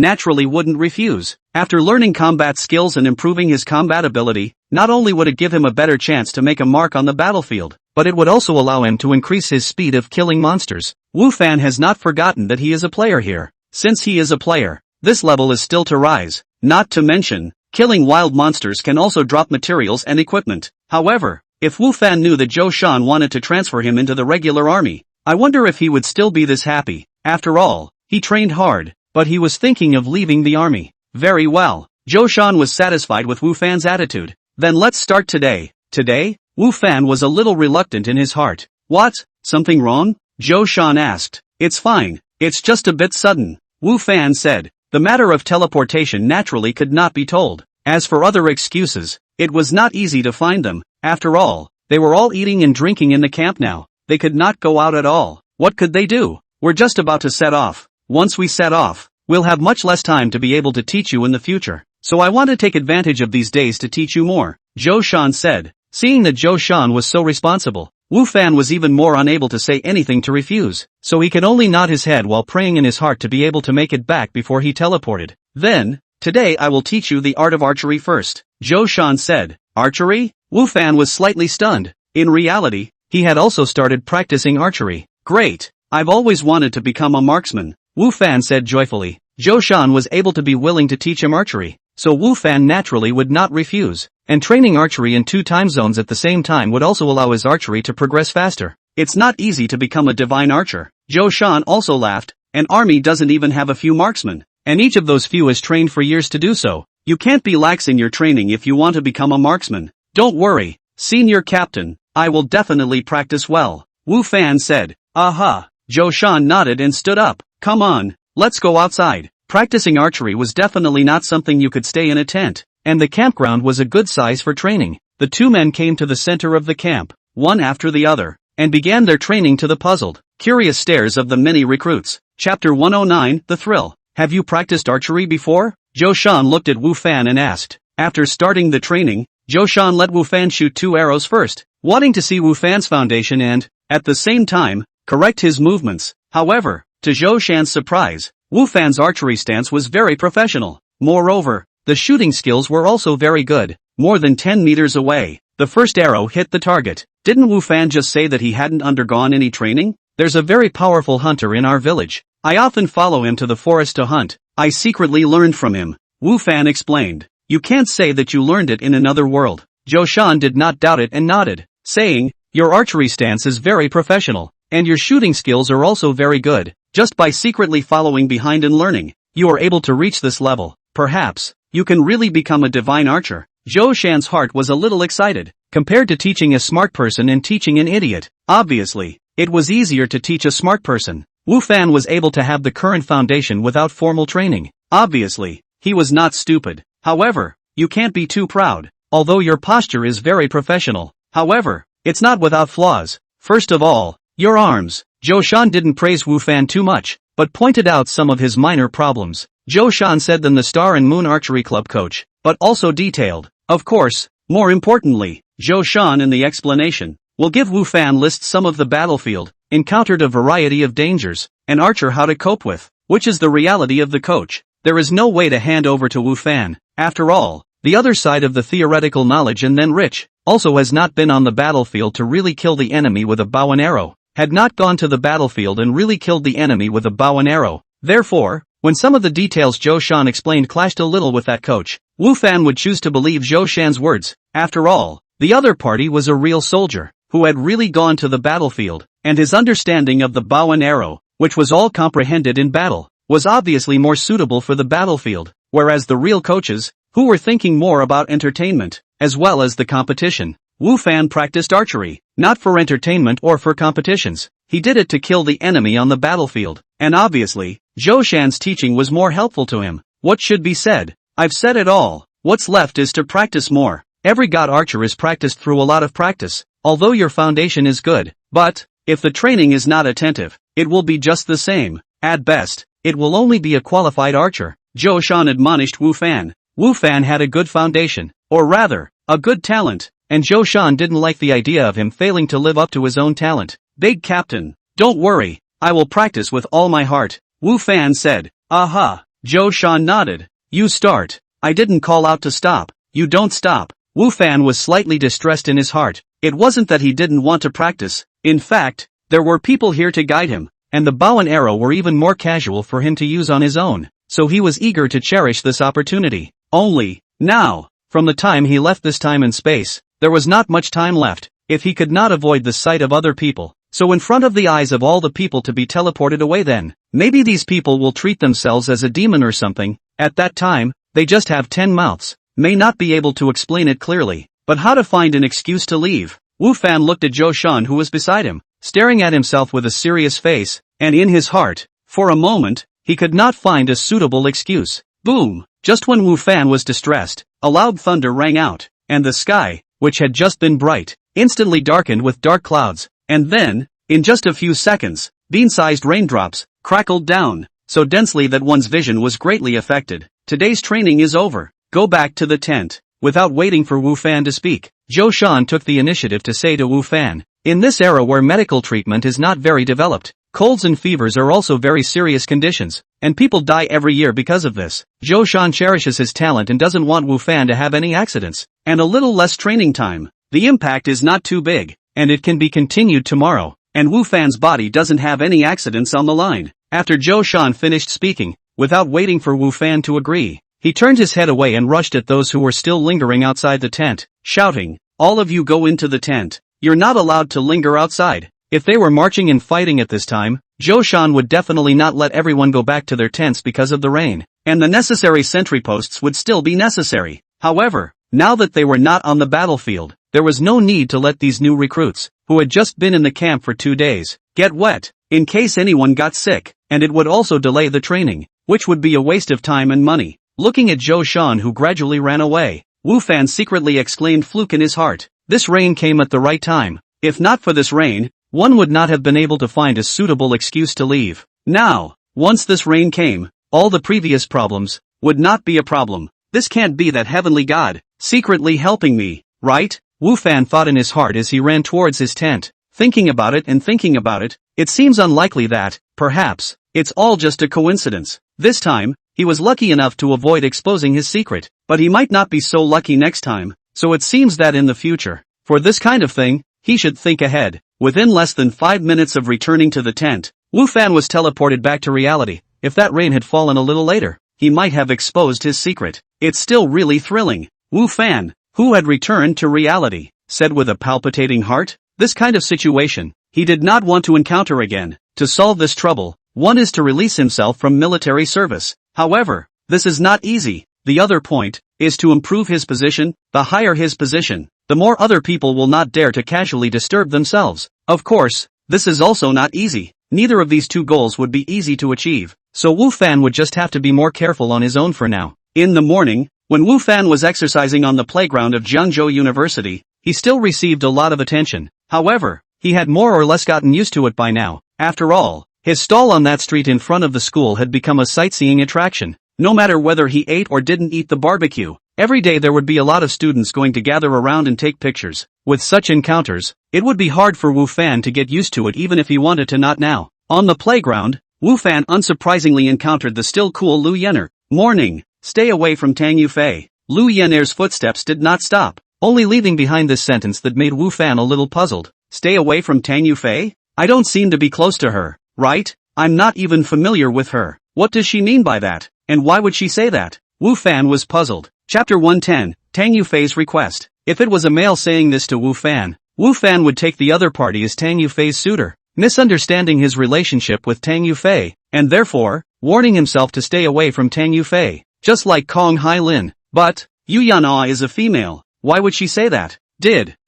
naturally wouldn't refuse. After learning combat skills and improving his combat ability, not only would it give him a better chance to make a mark on the battlefield, but it would also allow him to increase his speed of killing monsters. Wu Fan has not forgotten that he is a player here. Since he is a player, this level is still to rise. Not to mention, killing wild monsters can also drop materials and equipment. However, if Wu Fan knew that Zhou Shan wanted to transfer him into the regular army, I wonder if he would still be this happy. After all, he trained hard, but he was thinking of leaving the army. Very well. Zhou Shan was satisfied with Wu Fan's attitude. Then let's start today. Today? Wu Fan was a little reluctant in his heart. What? Something wrong? Zhou Shan asked. It's fine. It's just a bit sudden. Wu Fan said. The matter of teleportation naturally could not be told. As for other excuses, it was not easy to find them. After all, they were all eating and drinking in the camp now. They could not go out at all. What could they do? We're just about to set off. Once we set off, we'll have much less time to be able to teach you in the future. So I want to take advantage of these days to teach you more, Zhou Shan said. Seeing that Zhou Shan was so responsible, Wu Fan was even more unable to say anything to refuse, so he could only nod his head while praying in his heart to be able to make it back before he teleported. Then, today I will teach you the art of archery first, Zhou Shan said. Archery? Wu Fan was slightly stunned. In reality, he had also started practicing archery. Great! I've always wanted to become a marksman, Wu Fan said joyfully. Zhou Shan was able to be willing to teach him archery, so Wu Fan naturally would not refuse, and training archery in 2 time zones at the same time would also allow his archery to progress faster. It's not easy to become a divine archer. Zhou Shan also laughed. An army doesn't even have a few marksmen, and each of those few is trained for years to do so. You can't be lax in your training if you want to become a marksman. Don't worry, Senior Captain, I will definitely practice well, Wu Fan said. Aha! Zhou Shan nodded and stood up. Come on, let's go outside. Practicing archery was definitely not something you could stay in a tent, and the campground was a good size for training. The 2 men came to the center of the camp, one after the other, and began their training to the puzzled, curious stares of the many recruits. Chapter 109, The Thrill. Have you practiced archery before? Zhou Shan looked at Wu Fan and asked. After starting the training, Zhou Shan let Wu Fan shoot 2 arrows first, wanting to see Wu Fan's foundation and, at the same time, correct his movements. However, to Zhou Shan's surprise, Wu Fan's archery stance was very professional. Moreover, the shooting skills were also very good. More than 10 meters away, the first arrow hit the target. Didn't Wu Fan just say that he hadn't undergone any training? There's a very powerful hunter in our village. I often follow him to the forest to hunt. I secretly learned from him, Wu Fan explained. You can't say that you learned it in another world. Zhou Shan did not doubt it and nodded, saying, your archery stance is very professional, and your shooting skills are also very good. Just by secretly following behind and learning, you are able to reach this level. Perhaps, you can really become a divine archer. Zhou Shan's heart was a little excited. Compared to teaching a smart person and teaching an idiot, obviously, it was easier to teach a smart person. Wu Fan was able to have the current foundation without formal training. Obviously, he was not stupid. However, you can't be too proud. Although your posture is very professional, however, it's not without flaws. First of all, your arms. Zhou Shan didn't praise Wu Fan too much, but pointed out some of his minor problems. Zhou Shan said them the Star and Moon Archery Club coach, but also detailed. Of course, More importantly, Zhou Shan in the explanation will give Wu Fan list some of the battlefield, encountered a variety of dangers, and Archer how to cope with, which is the reality of the coach. There is no way to hand over to Wu Fan. After all, the other side of the theoretical knowledge and then Rich also has not been on the battlefield to really kill the enemy with a bow and arrow, had not gone to the battlefield and really killed the enemy with a bow and arrow. Therefore, when some of the details Zhou Shan explained clashed a little with that coach, Wu Fan would choose to believe Zhou Shan's words. After all, the other party was a real soldier, who had really gone to the battlefield, and his understanding of the bow and arrow, which was all comprehended in battle, was obviously more suitable for the battlefield, whereas the real coaches, who were thinking more about entertainment, as well as the competition. Wu Fan practiced archery, not for entertainment or for competitions. He did it to kill the enemy on the battlefield, and obviously, Zhou Shan's teaching was more helpful to him. What should be said? I've said it all. What's left is to practice more. Every god archer is practiced through a lot of practice, although your foundation is good. But, if the training is not attentive, it will be just the same. At best, it will only be a qualified archer. Zhou Shan admonished Wu Fan. Wu Fan had a good foundation, or rather, a good talent, and Zhou Shan didn't like the idea of him failing to live up to his own talent. Big Captain, don't worry, I will practice with all my heart, Wu Fan said. Aha, Zhou Shan nodded. You start. I didn't call out to stop. You don't stop. Wu Fan was slightly distressed in his heart. It wasn't that he didn't want to practice. In fact, there were people here to guide him, and the bow and arrow were even more casual for him to use on his own, so he was eager to cherish this opportunity. Only, now, from the time he left this time and space, there was not much time left, if he could not avoid the sight of other people. So in front of the eyes of all the people to be teleported away then, maybe these people will treat themselves as a demon or something. At that time, they just have 10 mouths, may not be able to explain it clearly, but how to find an excuse to leave. Wu Fan looked at Zhou Shan who was beside him, staring at himself with a serious face, and in his heart, for a moment, he could not find a suitable excuse. Boom! Just when Wu Fan was distressed, a loud thunder rang out, and the sky, which had just been bright, instantly darkened with dark clouds, and then, in just a few seconds, bean-sized raindrops crackled down, so densely that one's vision was greatly affected. Today's training is over. Go back to the tent. Without waiting for Wu Fan to speak, Zhou Shan took the initiative to say to Wu Fan, in this era where medical treatment is not very developed, colds and fevers are also very serious conditions, and people die every year because of this. Zhou Shan cherishes his talent and doesn't want Wu Fan to have any accidents, and a little less training time. The impact is not too big, and it can be continued tomorrow, and Wu Fan's body doesn't have any accidents on the line. After Zhou Shan finished speaking, without waiting for Wu Fan to agree, he turned his head away and rushed at those who were still lingering outside the tent, shouting, all of you go into the tent. You're not allowed to linger outside. If they were marching and fighting at this time, Zhou Shan would definitely not let everyone go back to their tents because of the rain, and the necessary sentry posts would still be necessary. However, now that they were not on the battlefield, there was no need to let these new recruits, who had just been in the camp for 2 days, get wet, in case anyone got sick, and it would also delay the training, which would be a waste of time and money. Looking at Zhou Shan who gradually ran away, Wu Fan secretly exclaimed fluke in his heart. This rain came at the right time. If not for this rain, one would not have been able to find a suitable excuse to leave. Now, once this rain came, all the previous problems would not be a problem. This can't be that heavenly God secretly helping me, right? Wu Fan thought in his heart as he ran towards his tent, thinking about it and thinking about it. It seems unlikely that, perhaps, it's all just a coincidence. This time, he was lucky enough to avoid exposing his secret, but he might not be so lucky next time, so it seems that in the future, for this kind of thing, he should think ahead. Within less than 5 minutes of returning to the tent, Wu Fan was teleported back to reality. If that rain had fallen a little later, he might have exposed his secret. It's still really thrilling. Wu Fan, who had returned to reality, said with a palpitating heart, this kind of situation, he did not want to encounter again. To solve this trouble, one is to release himself from military service. However, this is not easy. The other point is to improve his position. The higher his position, the more other people will not dare to casually disturb themselves. Of course, this is also not easy. Neither of these two goals would be easy to achieve, so Wu Fan would just have to be more careful on his own for now. In the morning, when Wu Fan was exercising on the playground of Jiangzhou University, he still received a lot of attention. However, he had more or less gotten used to it by now. After all, his stall on that street in front of the school had become a sightseeing attraction. No matter whether he ate or didn't eat the barbecue, Every day there would be a lot of students going to gather around and take pictures. With such encounters, it would be hard for Wu Fan to get used to it even if he wanted to not now. On the playground, Wu Fan unsurprisingly encountered the still cool Lu Yener. Morning, stay away from Tang Yufei. Lu Yener's footsteps did not stop, only leaving behind this sentence that made Wu Fan a little puzzled. Stay away from Tang Yufei? I don't seem to be close to her, right? I'm not even familiar with her. What does she mean by that? And why would she say that? Wu Fan was puzzled. Chapter 110, Tang Yufei's request. If it was a male saying this to Wu Fan would take the other party as Tang Yufei's suitor, misunderstanding his relationship with Tang Yufei, and therefore, warning himself to stay away from Tang Yufei, just like Kong Hai Lin. But, Yu Yan'ai is a female, why would she say that?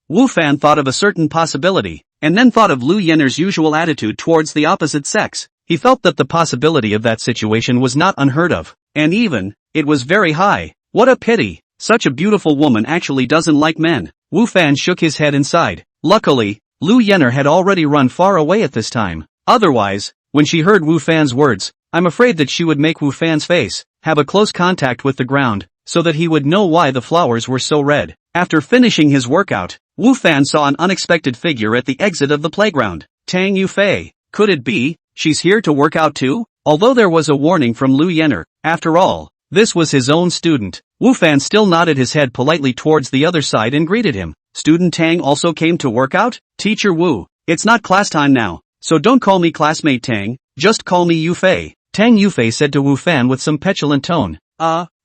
Wu Fan thought of a certain possibility, and then thought of Lu Yener's usual attitude towards the opposite sex. He felt that the possibility of that situation was not unheard of, and even, it was very high. What a pity, such a beautiful woman actually doesn't like men. Wu Fan shook his head inside. Luckily, Lu Yener had already run far away at this time. Otherwise, when she heard Wu Fan's words, I'm afraid that she would make Wu Fan's face have a close contact with the ground, so that he would know why the flowers were so red. After finishing his workout, Wu Fan saw an unexpected figure at the exit of the playground. Tang Yufei. Could it be, she's here to work out too? Although there was a warning from Lu Yener, after all, this was his own student. Wu Fan still nodded his head politely towards the other side and greeted him. Student Tang also came to work out? Teacher Wu, it's not class time now, so don't call me classmate Tang, just call me Yufei. Tang Yufei said to Wu Fan with some petulant tone.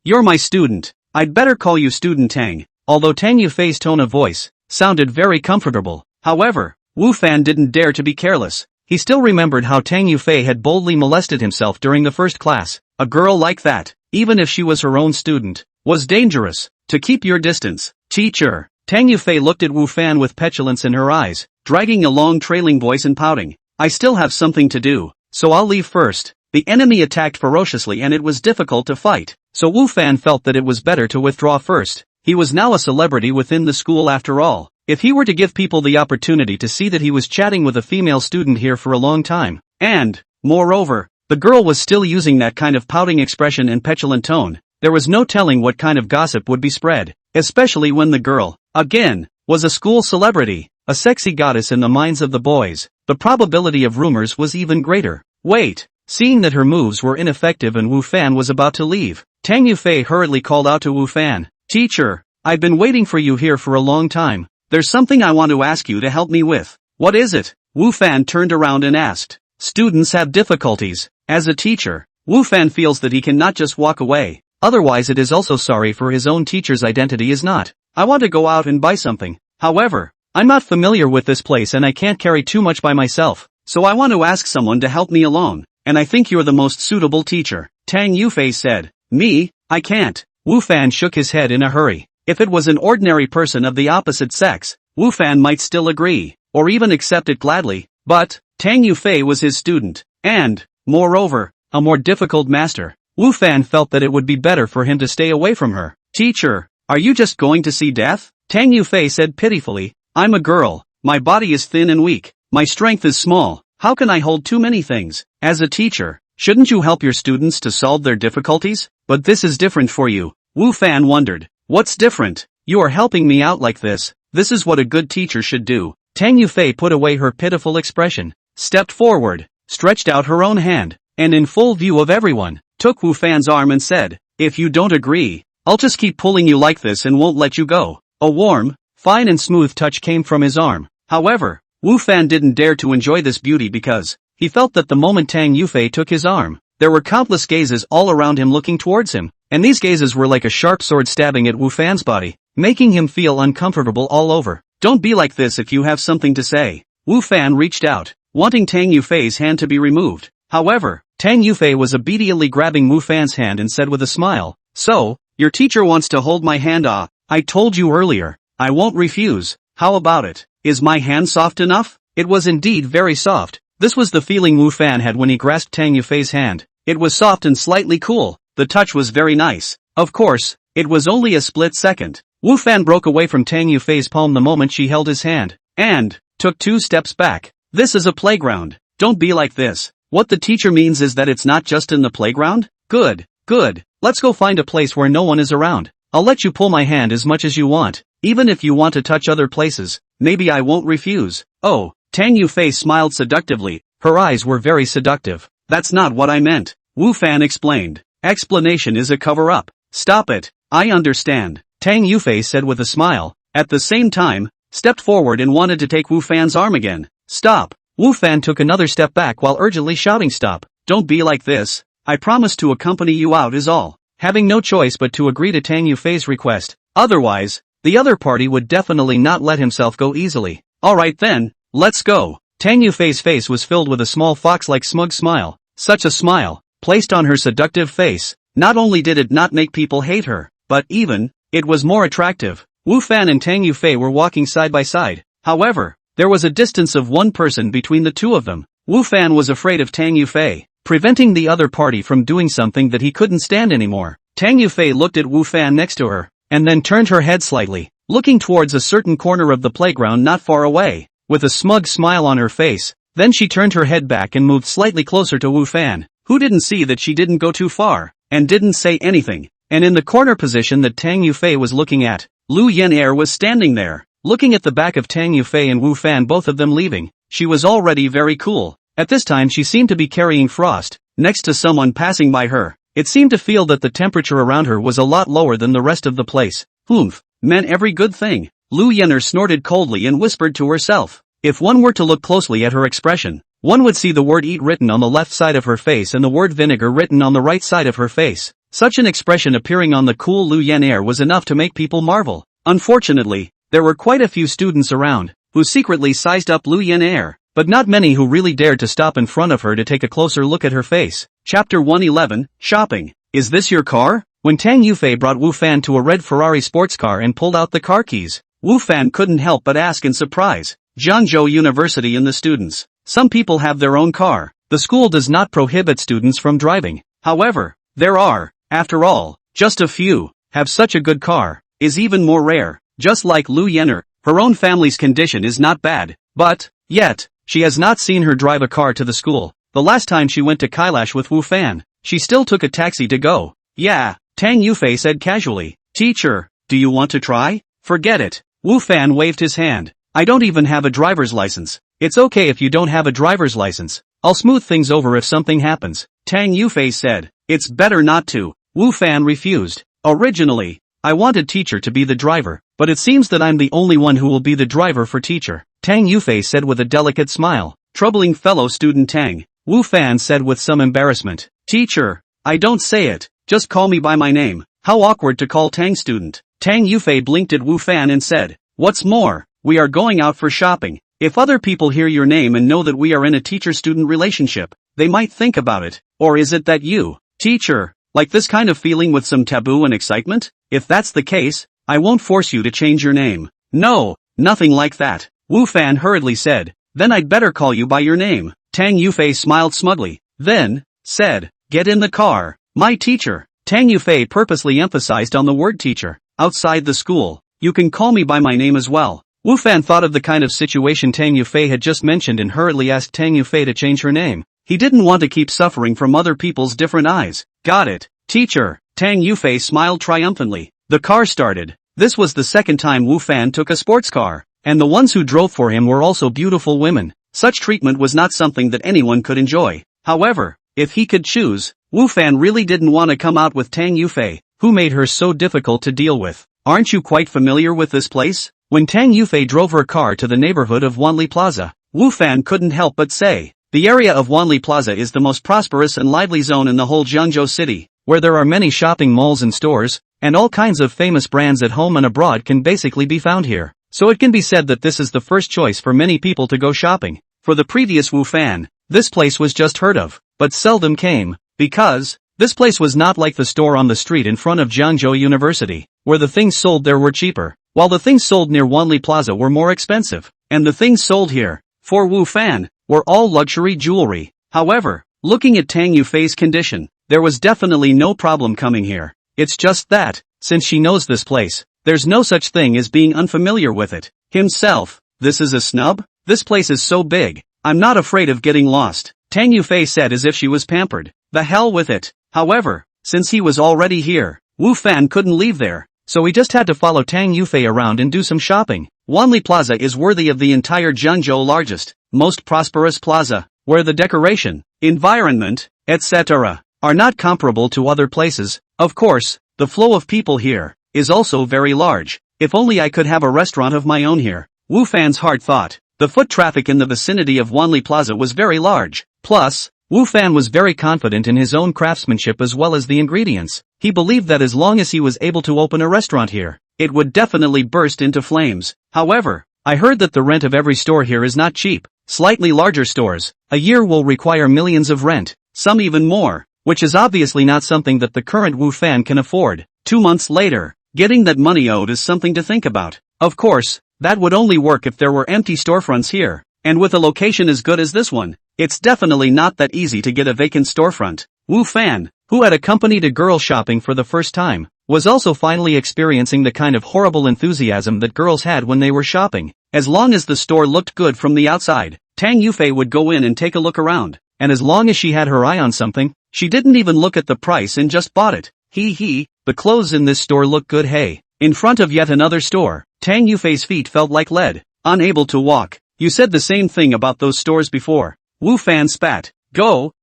You're my student. I'd better call you student Tang. Although Tang Yufei's tone of voice sounded very comfortable. However, Wu Fan didn't dare to be careless. He still remembered how Tang Yufei had boldly molested himself during the first class. A girl like that, even if she was her own student, was dangerous. To keep your distance, teacher. Tang Yufei looked at Wu Fan with petulance in her eyes, dragging a long trailing voice and pouting. I still have something to do, so I'll leave first. The enemy attacked ferociously and it was difficult to fight, so Wu Fan felt that it was better to withdraw first. He was now a celebrity within the school after all. If he were to give people the opportunity to see that he was chatting with a female student here for a long time, and, moreover, the girl was still using that kind of pouting expression and petulant tone, there was no telling what kind of gossip would be spread, especially when the girl, again, was a school celebrity, a sexy goddess in the minds of the boys. The probability of rumors was even greater. Wait, seeing that her moves were ineffective and Wu Fan was about to leave, Tang Yufei hurriedly called out to Wu Fan. Teacher, I've been waiting for you here for a long time. There's something I want to ask you to help me with. What is it? Wu Fan turned around and asked. Students have difficulties. As a teacher, Wu Fan feels that he cannot just walk away. Otherwise it is also sorry for his own teacher's identity is not. I want to go out and buy something. However, I'm not familiar with this place and I can't carry too much by myself. So I want to ask someone to help me along. And I think you're the most suitable teacher. Tang Yufei said. Me? I can't. Wu Fan shook his head in a hurry. If it was an ordinary person of the opposite sex, Wu Fan might still agree, or even accept it gladly, but, Tang Yufei was his student, and, moreover, a more difficult master. Wu Fan felt that it would be better for him to stay away from her. Teacher, are you just going to see death? Tang Yufei said pitifully. I'm a girl, my body is thin and weak, my strength is small, how can I hold too many things? As a teacher, shouldn't you help your students to solve their difficulties? But this is different for you. Wu Fan wondered. What's different? You are helping me out like this. This is what a good teacher should do. Tang Yufei put away her pitiful expression, stepped forward, stretched out her own hand, and in full view of everyone, took Wu Fan's arm and said, if you don't agree, I'll just keep pulling you like this and won't let you go. A warm, fine and smooth touch came from his arm. However, Wu Fan didn't dare to enjoy this beauty because he felt that the moment Tang Yufei took his arm, there were countless gazes all around him looking towards him, and these gazes were like a sharp sword stabbing at Wu Fan's body, making him feel uncomfortable all over. Don't be like this if you have something to say. Wu Fan reached out, wanting Tang Yufei's hand to be removed. However, Tang Yufei was obediently grabbing Wu Fan's hand and said with a smile, so, your teacher wants to hold my hand. I told you earlier, I won't refuse. How about it? Is my hand soft enough? It was indeed very soft. This was the feeling Wu Fan had when he grasped Tang Yufei's hand. It was soft and slightly cool. The touch was very nice. Of course, it was only a split second. Wu Fan broke away from Tang Yufei's palm the moment she held his hand, and took 2 steps back. This is a playground. Don't be like this. What the teacher means is that it's not just in the playground? Good, good. Let's go find a place where no one is around. I'll let you pull my hand as much as you want, even if you want to touch other places, maybe I won't refuse. Oh, Tang Yufei smiled seductively, her eyes were very seductive. That's not what I meant, Wu Fan explained. Explanation is a cover-up. Stop it, I understand, Tang Yufei said with a smile, at the same time, stepped forward and wanted to take Wu Fan's arm again. Stop. Wu Fan took another step back while urgently shouting stop. Don't be like this, I promise to accompany you out is all. Having no choice but to agree to Tang Yufei's request. Otherwise, the other party would definitely not let himself go easily. Alright then, let's go. Tang Yufei's face was filled with a small fox-like smug smile. Such a smile, placed on her seductive face, not only did it not make people hate her, but even, it was more attractive. Wu Fan and Tang Yufei were walking side by side. However, there was a distance of one person between the two of them. Wu Fan was afraid of Tang Yufei, preventing the other party from doing something that he couldn't stand anymore. Tang Yufei looked at Wu Fan next to her, and then turned her head slightly, looking towards a certain corner of the playground not far away, with a smug smile on her face. Then she turned her head back and moved slightly closer to Wu Fan, who didn't see that she didn't go too far, and didn't say anything. And in the corner position that Tang Yufei was looking at, Lu Yan'er was standing there, looking at the back of Tang Yufei and Wu Fan, both of them leaving. She was already very cool. At this time she seemed to be carrying frost, next to someone passing by her. It seemed to feel that the temperature around her was a lot lower than the rest of the place. Humph, meant every good thing. Lu Yan'er snorted coldly and whispered to herself. If one were to look closely at her expression, one would see the word eat written on the left side of her face and the word vinegar written on the right side of her face. Such an expression appearing on the cool Lu Yan'er was enough to make people marvel. Unfortunately, there were quite a few students around, who secretly sized up Lu Yan'er, but not many who really dared to stop in front of her to take a closer look at her face. Chapter 111, Shopping. Is this your car? When Tang Yufei brought Wu Fan to a red Ferrari sports car and pulled out the car keys, Wu Fan couldn't help but ask in surprise. Zhangzhou University and the students. Some people have their own car. The school does not prohibit students from driving. However, there are, after all, just a few, have such a good car, is even more rare. Just like Lu Yan'er, her own family's condition is not bad, but, yet, she has not seen her drive a car to the school. The last time she went to Kailash with Wu Fan, she still took a taxi to go. Yeah, Tang Yufei said casually. Teacher, do you want to try? Forget it. Wu Fan waved his hand. I don't even have a driver's license. It's okay if you don't have a driver's license. I'll smooth things over if something happens. Tang Yufei said. It's better not to. Wu Fan refused. Originally, I wanted teacher to be the driver, but it seems that I'm the only one who will be the driver for teacher. Tang Yufei said with a delicate smile. Troubling fellow student Tang. Wu Fan said with some embarrassment. Teacher, I don't say it, just call me by my name. How awkward to call Tang student. Tang Yufei blinked at Wu Fan and said. What's more, we are going out for shopping. If other people hear your name and know that we are in a teacher-student relationship, they might think about it. Or is it that you, teacher, like this kind of feeling with some taboo and excitement? If that's the case, I won't force you to change your name. No, nothing like that. Wu Fan hurriedly said. Then I'd better call you by your name. Tang Yufei smiled smugly. Then, said, get in the car. My teacher. Tang Yufei purposely emphasized on the word teacher. Outside the school, you can call me by my name as well. Wu Fan thought of the kind of situation Tang Yufei had just mentioned and hurriedly asked Tang Yufei to change her name. He didn't want to keep suffering from other people's different eyes. Got it, teacher. Tang Yufei smiled triumphantly. The car started. This was the second time Wu Fan took a sports car, and the ones who drove for him were also beautiful women. Such treatment was not something that anyone could enjoy. However, if he could choose, Wu Fan really didn't want to come out with Tang Yufei, who made her so difficult to deal with. Aren't you quite familiar with this place? When Tang Yufei drove her car to the neighborhood of Wanli Plaza, Wu Fan couldn't help but say, the area of Wanli Plaza is the most prosperous and lively zone in the whole Zhangzhou city, where there are many shopping malls and stores, and all kinds of famous brands at home and abroad can basically be found here. So it can be said that this is the first choice for many people to go shopping. For the previous Wu Fan, this place was just heard of, but seldom came, because, this place was not like the store on the street in front of Zhangzhou University, where the things sold there were cheaper, while the things sold near Wanli Plaza were more expensive, and the things sold here, for Wu Fan, were all luxury jewelry. However, looking at Tang Yufei's condition, there was definitely no problem coming here. It's just that, since she knows this place, there's no such thing as being unfamiliar with it. Himself, this is a snub? This place is so big, I'm not afraid of getting lost, Tang Yufei said as if she was pampered. The hell with it. However, since he was already here, Wu Fan couldn't leave there, so he just had to follow Tang Yufei around and do some shopping. Wanli Plaza is worthy of the entire Zhengzhou largest, most prosperous plaza, where the decoration, environment, etc. are not comparable to other places. Of course, the flow of people here is also very large. If only I could have a restaurant of my own here, Wu Fan's heart thought. The foot traffic in the vicinity of Wanli Plaza was very large. Plus, Wu Fan was very confident in his own craftsmanship as well as the ingredients. He believed that as long as he was able to open a restaurant here, it would definitely burst into flames. However, I heard that the rent of every store here is not cheap. Slightly larger stores, a year will require millions of rent, some even more, which is obviously not something that the current Wu Fan can afford. 2 months later, getting that money owed is something to think about. Of course, that would only work if there were empty storefronts here, and with a location as good as this one, it's definitely not that easy to get a vacant storefront. Wu Fan, who had accompanied a girl shopping for the first time, was also finally experiencing the kind of horrible enthusiasm that girls had when they were shopping. As long as the store looked good from the outside, Tang Yufei would go in and take a look around, and as long as she had her eye on something, she didn't even look at the price and just bought it. The clothes in this store look good. Hey. In front of yet another store, Tang Yufei's feet felt like lead, unable to walk. You said the same thing about those stores before. Wu Fan spat. Go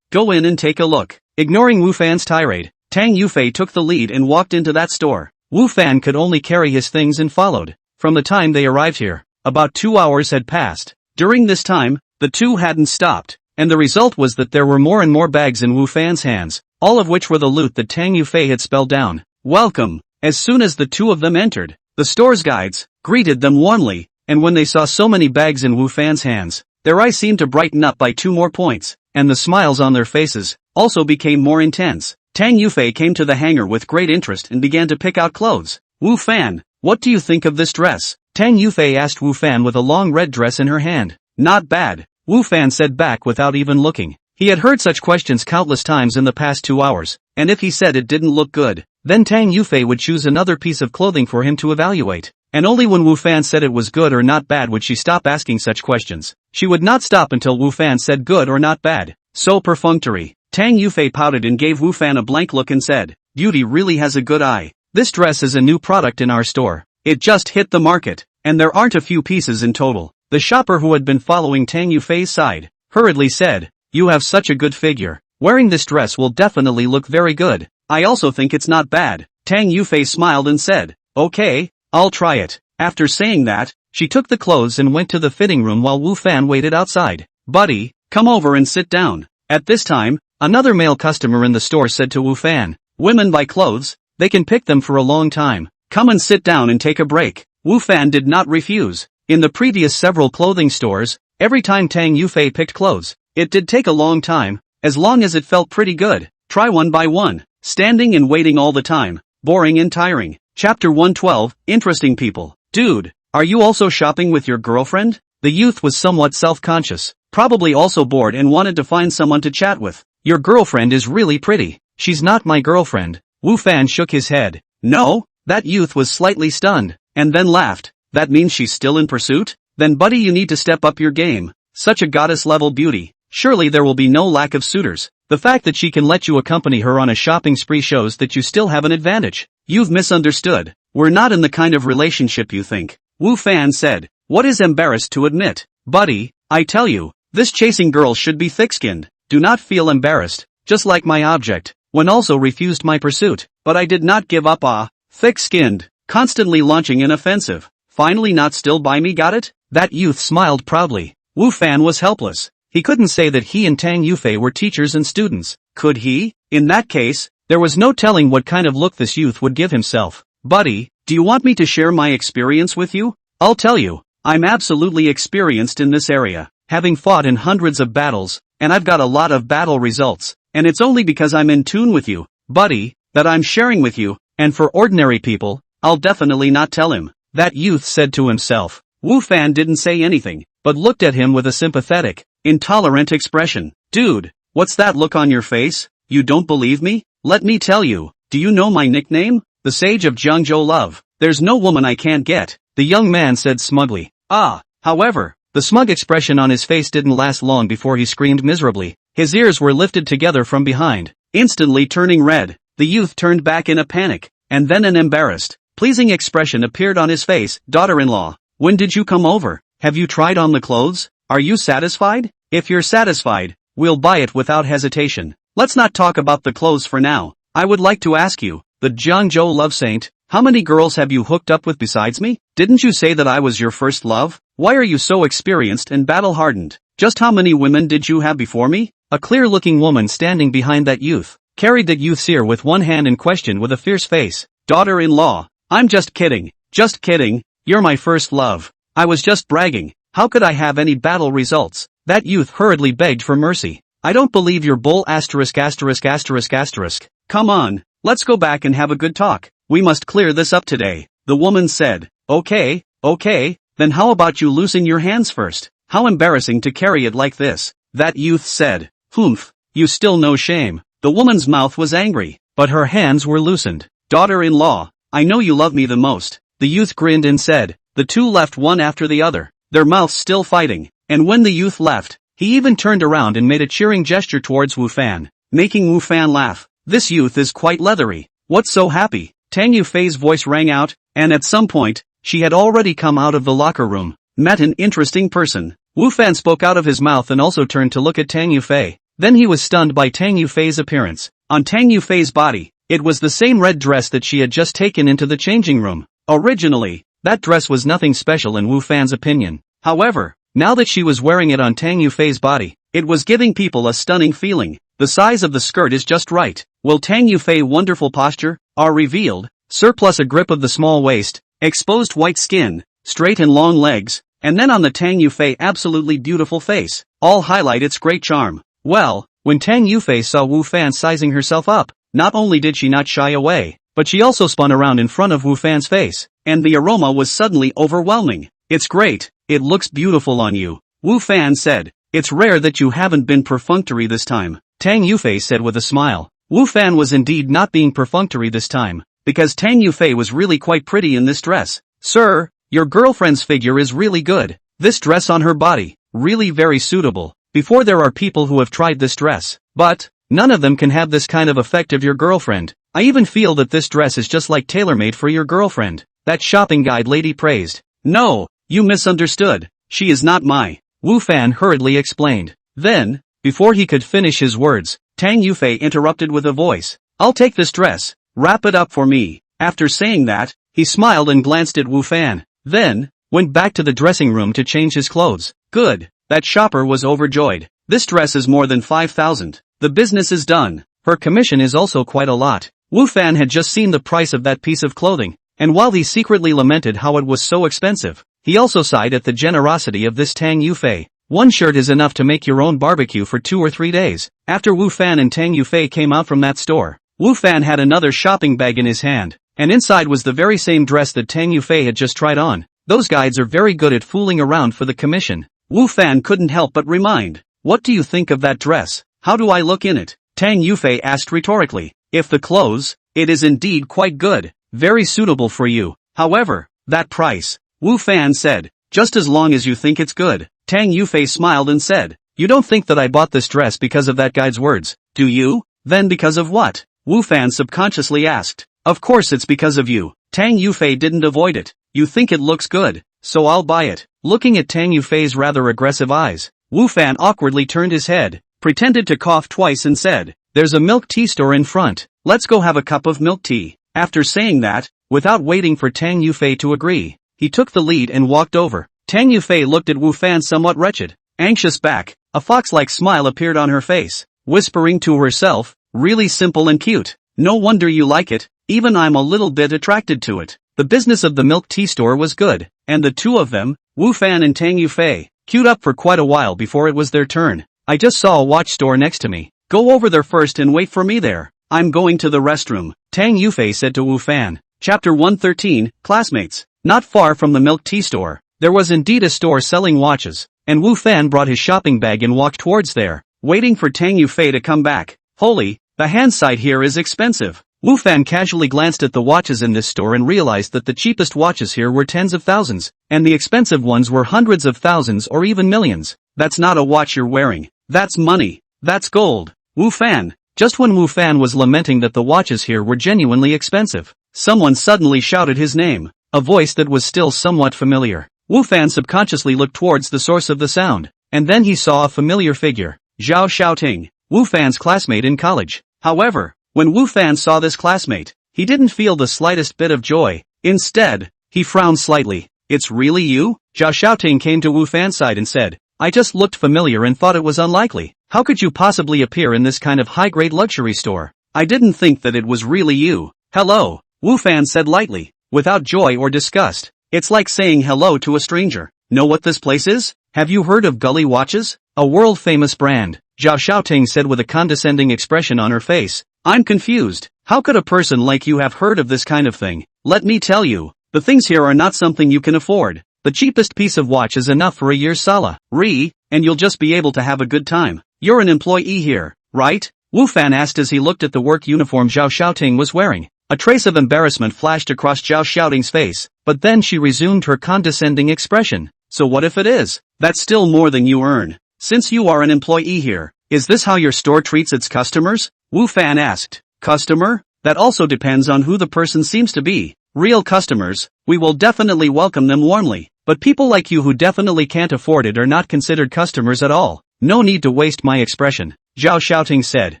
in and take a look. Ignoring Wu Fan's tirade, Tang Yufei took the lead and walked into that store. Wu Fan could only carry his things and followed. From the time they arrived here, about 2 hours had passed. During this time, the two hadn't stopped, and the result was that there were more and more bags in Wu Fan's hands, all of which were the loot that Tang Yufei had spelled down. Welcome. As soon as the two of them entered, the store's guides greeted them warmly, and when they saw so many bags in Wu Fan's hands, their eyes seemed to brighten up by 2 more points, and the smiles on their faces also became more intense. Tang Yufei came to the hanger with great interest and began to pick out clothes. Wu Fan, what do you think of this dress? Tang Yufei asked Wu Fan with a long red dress in her hand. Not bad, Wu Fan said back without even looking. He had heard such questions countless times in the past 2 hours, and if he said it didn't look good, then Tang Yufei would choose another piece of clothing for him to evaluate. And only when Wu Fan said it was good or not bad would she stop asking such questions. She would not stop until Wu Fan said good or not bad. So perfunctory. Tang Yufei pouted and gave Wu Fan a blank look and said, Beauty really has a good eye. This dress is a new product in our store. It just hit the market, and there aren't a few pieces in total. The shopper who had been following Tang Yufei's side, hurriedly said, You have such a good figure. Wearing this dress will definitely look very good. I also think it's not bad. Tang Yufei smiled and said, Okay, I'll try it. After saying that, she took the clothes and went to the fitting room while Wu Fan waited outside. Buddy, come over and sit down. At this time, another male customer in the store said to Wu Fan, Women buy clothes, they can pick them for a long time. Come and sit down and take a break. Wu Fan did not refuse. In the previous several clothing stores, every time Tang Yufei picked clothes, it did take a long time, as long as it felt pretty good. Try one by one. Standing and waiting all the time. Boring and tiring. Chapter 112, Interesting People. Dude, are you also shopping with your girlfriend? The youth was somewhat self-conscious, probably also bored and wanted to find someone to chat with. Your girlfriend is really pretty. She's not my girlfriend. Wu Fan shook his head. No? That youth was slightly stunned, and then laughed. That means she's still in pursuit? Then buddy, you need to step up your game. Such a goddess-level beauty. Surely there will be no lack of suitors. The fact that she can let you accompany her on a shopping spree shows that you still have an advantage. You've misunderstood. We're not in the kind of relationship you think. Wu Fan said. What is embarrassed to admit? Buddy, I tell you, this chasing girl should be thick-skinned. Do not feel embarrassed, just like my object, when also refused my pursuit. But I did not give up. Thick-skinned, constantly launching an offensive. Finally not still by me, got it? That youth smiled proudly. Wu Fan was helpless. He couldn't say that he and Tang Yufei were teachers and students, could he? In that case, there was no telling what kind of look this youth would give himself. Buddy, do you want me to share my experience with you? I'll tell you, I'm absolutely experienced in this area, having fought in hundreds of battles, and I've got a lot of battle results, and it's only because I'm in tune with you, buddy, that I'm sharing with you, and for ordinary people, I'll definitely not tell him. That youth said to himself. Wu Fan didn't say anything, but looked at him with a sympathetic, intolerant expression. Dude, what's that look on your face? You don't believe me? Let me tell you, do you know my nickname? The Sage of Zhengzhou Love. There's no woman I can't get, the young man said smugly. However, the smug expression on his face didn't last long before he screamed miserably. His ears were lifted together from behind. Instantly turning red, the youth turned back in a panic. and then an embarrassed, pleasing expression appeared on his face. Daughter-in-law, when did you come over? Have you tried on the clothes? Are you satisfied? If you're satisfied, we'll buy it without hesitation. Let's not talk about the clothes for now. I would like to ask you, the Jiangzhou love saint, how many girls have you hooked up with besides me? Didn't you say that I was your first love? Why are you so experienced and battle-hardened? Just how many women did you have before me? A clear-looking woman standing behind that youth carried that youth's ear with one hand and questioned with a fierce face. Daughter-in-law, I'm just kidding. Just kidding. You're my first love. I was just bragging. How could I have any battle results? That youth hurriedly begged for mercy. I don't believe your bull asterisk asterisk asterisk asterisk. Come on, let's go back and have a good talk. We must clear this up today. The woman said. Okay, then how about you loosen your hands first? How embarrassing to carry it like this. That youth said. Humph, you still no shame. The woman's mouth was angry, but her hands were loosened. Daughter-in-law, I know you love me the most. The youth grinned and said. The two left one after the other, their mouths still fighting, and when the youth left, he even turned around and made a cheering gesture towards Wu Fan, making Wu Fan laugh. This youth is quite leathery. What's so happy? Tang Yufei's voice rang out, and at some point, she had already come out of the locker room, met an interesting person. Wu Fan spoke out of his mouth and also turned to look at Tang Yufei. Then he was stunned by Tang Yufei's appearance. On Tang Yufei's body, it was the same red dress that she had just taken into the changing room. Originally, that dress was nothing special in Wu Fan's opinion. However, now that she was wearing it on Tang Yufei's body, it was giving people a stunning feeling. The size of the skirt is just right. Will Tang Yufei wonderful posture, are revealed, surplus a grip of the small waist, exposed white skin, straight and long legs, and then on the Tang Yufei absolutely beautiful face, all highlight its great charm. Well, when Tang Yufei saw Wu Fan sizing herself up, not only did she not shy away, but she also spun around in front of Wu Fan's face, and the aroma was suddenly overwhelming. It's great, it looks beautiful on you, Wu Fan said. It's rare that you haven't been perfunctory this time, Tang Yufei said with a smile. Wu Fan was indeed not being perfunctory this time, because Tang Yufei was really quite pretty in this dress. Sir, your girlfriend's figure is really good. This dress on her body, really very suitable. Before there are people who have tried this dress, but none of them can have this kind of effect of your girlfriend. I even feel that this dress is just like tailor-made for your girlfriend. That shopping guide lady praised. No, you misunderstood. She is not my. Wu Fan hurriedly explained. Then, before he could finish his words, Tang Yufei interrupted with a voice. I'll take this dress. Wrap it up for me. After saying that, he smiled and glanced at Wu Fan. Then, went back to the dressing room to change his clothes. Good. That shopper was overjoyed. This dress is more than 5,000. The business is done. Her commission is also quite a lot. Wu Fan had just seen the price of that piece of clothing, and while he secretly lamented how it was so expensive, he also sighed at the generosity of this Tang Yufei. One shirt is enough to make your own barbecue for 2 or 3 days. After Wu Fan and Tang Yufei came out from that store, Wu Fan had another shopping bag in his hand, and inside was the very same dress that Tang Yufei had just tried on. Those guides are very good at fooling around for the commission. Wu Fan couldn't help but remind. What do you think of that dress? How do I look in it? Tang Yufei asked rhetorically. If the clothes, it is indeed quite good, very suitable for you. However, that price, Wu Fan said, just as long as you think it's good. Tang Yufei smiled and said, you don't think that I bought this dress because of that guide's words, do you? Then because of what? Wu Fan subconsciously asked. Of course it's because of you. Tang Yufei didn't avoid it. You think it looks good, so I'll buy it. Looking at Tang Yufei's rather aggressive eyes, Wu Fan awkwardly turned his head, pretended to cough twice and said, there's a milk tea store in front. Let's go have a cup of milk tea. After saying that, without waiting for Tang Yufei to agree, he took the lead and walked over. Tang Yufei looked at Wu Fan somewhat wretched, anxious back. A fox-like smile appeared on her face, whispering to herself, really simple and cute. No wonder you like it, even I'm a little bit attracted to it. The business of the milk tea store was good, and the two of them, Wu Fan and Tang Yufei, queued up for quite a while before it was their turn. I just saw a watch store next to me. Go over there first and wait for me there. I'm going to the restroom, Tang Yufei said to Wu Fan. Chapter 113, Classmates. Not far from the milk tea store, there was indeed a store selling watches, and Wu Fan brought his shopping bag and walked towards there, waiting for Tang Yufei to come back. Holy, the hand side here is expensive. Wu Fan casually glanced at the watches in this store and realized that the cheapest watches here were tens of thousands, and the expensive ones were hundreds of thousands or even millions. That's not a watch you're wearing. That's money. That's gold. Wu Fan. Just when Wu Fan was lamenting that the watches here were genuinely expensive, someone suddenly shouted his name, a voice that was still somewhat familiar. Wu Fan subconsciously looked towards the source of the sound, and then he saw a familiar figure, Zhao Xiaoting, Wu Fan's classmate in college. However, when Wu Fan saw this classmate, he didn't feel the slightest bit of joy. Instead, he frowned slightly. It's really you? Zhao Xiaoting came to Wu Fan's side and said, I just looked familiar and thought it was unlikely. How could you possibly appear in this kind of high-grade luxury store? I didn't think that it was really you. Hello, Wu Fan said lightly, without joy or disgust. It's like saying hello to a stranger. Know what this place is? Have you heard of Gully Watches? A world-famous brand, Zhao Xiaoting said with a condescending expression on her face. I'm confused. How could a person like you have heard of this kind of thing? Let me tell you, the things here are not something you can afford. The cheapest piece of watch is enough for a year's salary, and you'll just be able to have a good time. You're an employee here, right? Wu Fan asked as he looked at the work uniform Zhao Xiaoting was wearing. A trace of embarrassment flashed across Zhao Xiaoting's face, but then she resumed her condescending expression. So what if it is? That's still more than you earn. Since you are an employee here, is this how your store treats its customers? Wu Fan asked. Customer? That also depends on who the person seems to be. Real customers, we will definitely welcome them warmly, but people like you who definitely can't afford it are not considered customers at all. No need to waste my expression, Zhao Xiaoting said.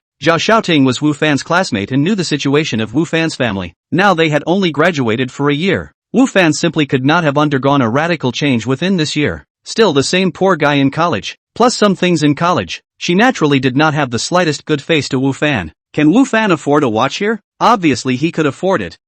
Zhao Xiaoting was Wu Fan's classmate and knew the situation of Wu Fan's family. Now they had only graduated for a year. Wu Fan simply could not have undergone a radical change within this year. Still the same poor guy in college, plus some things in college. She naturally did not have the slightest good face to Wu Fan. Can Wu Fan afford a watch here? Obviously he could afford it.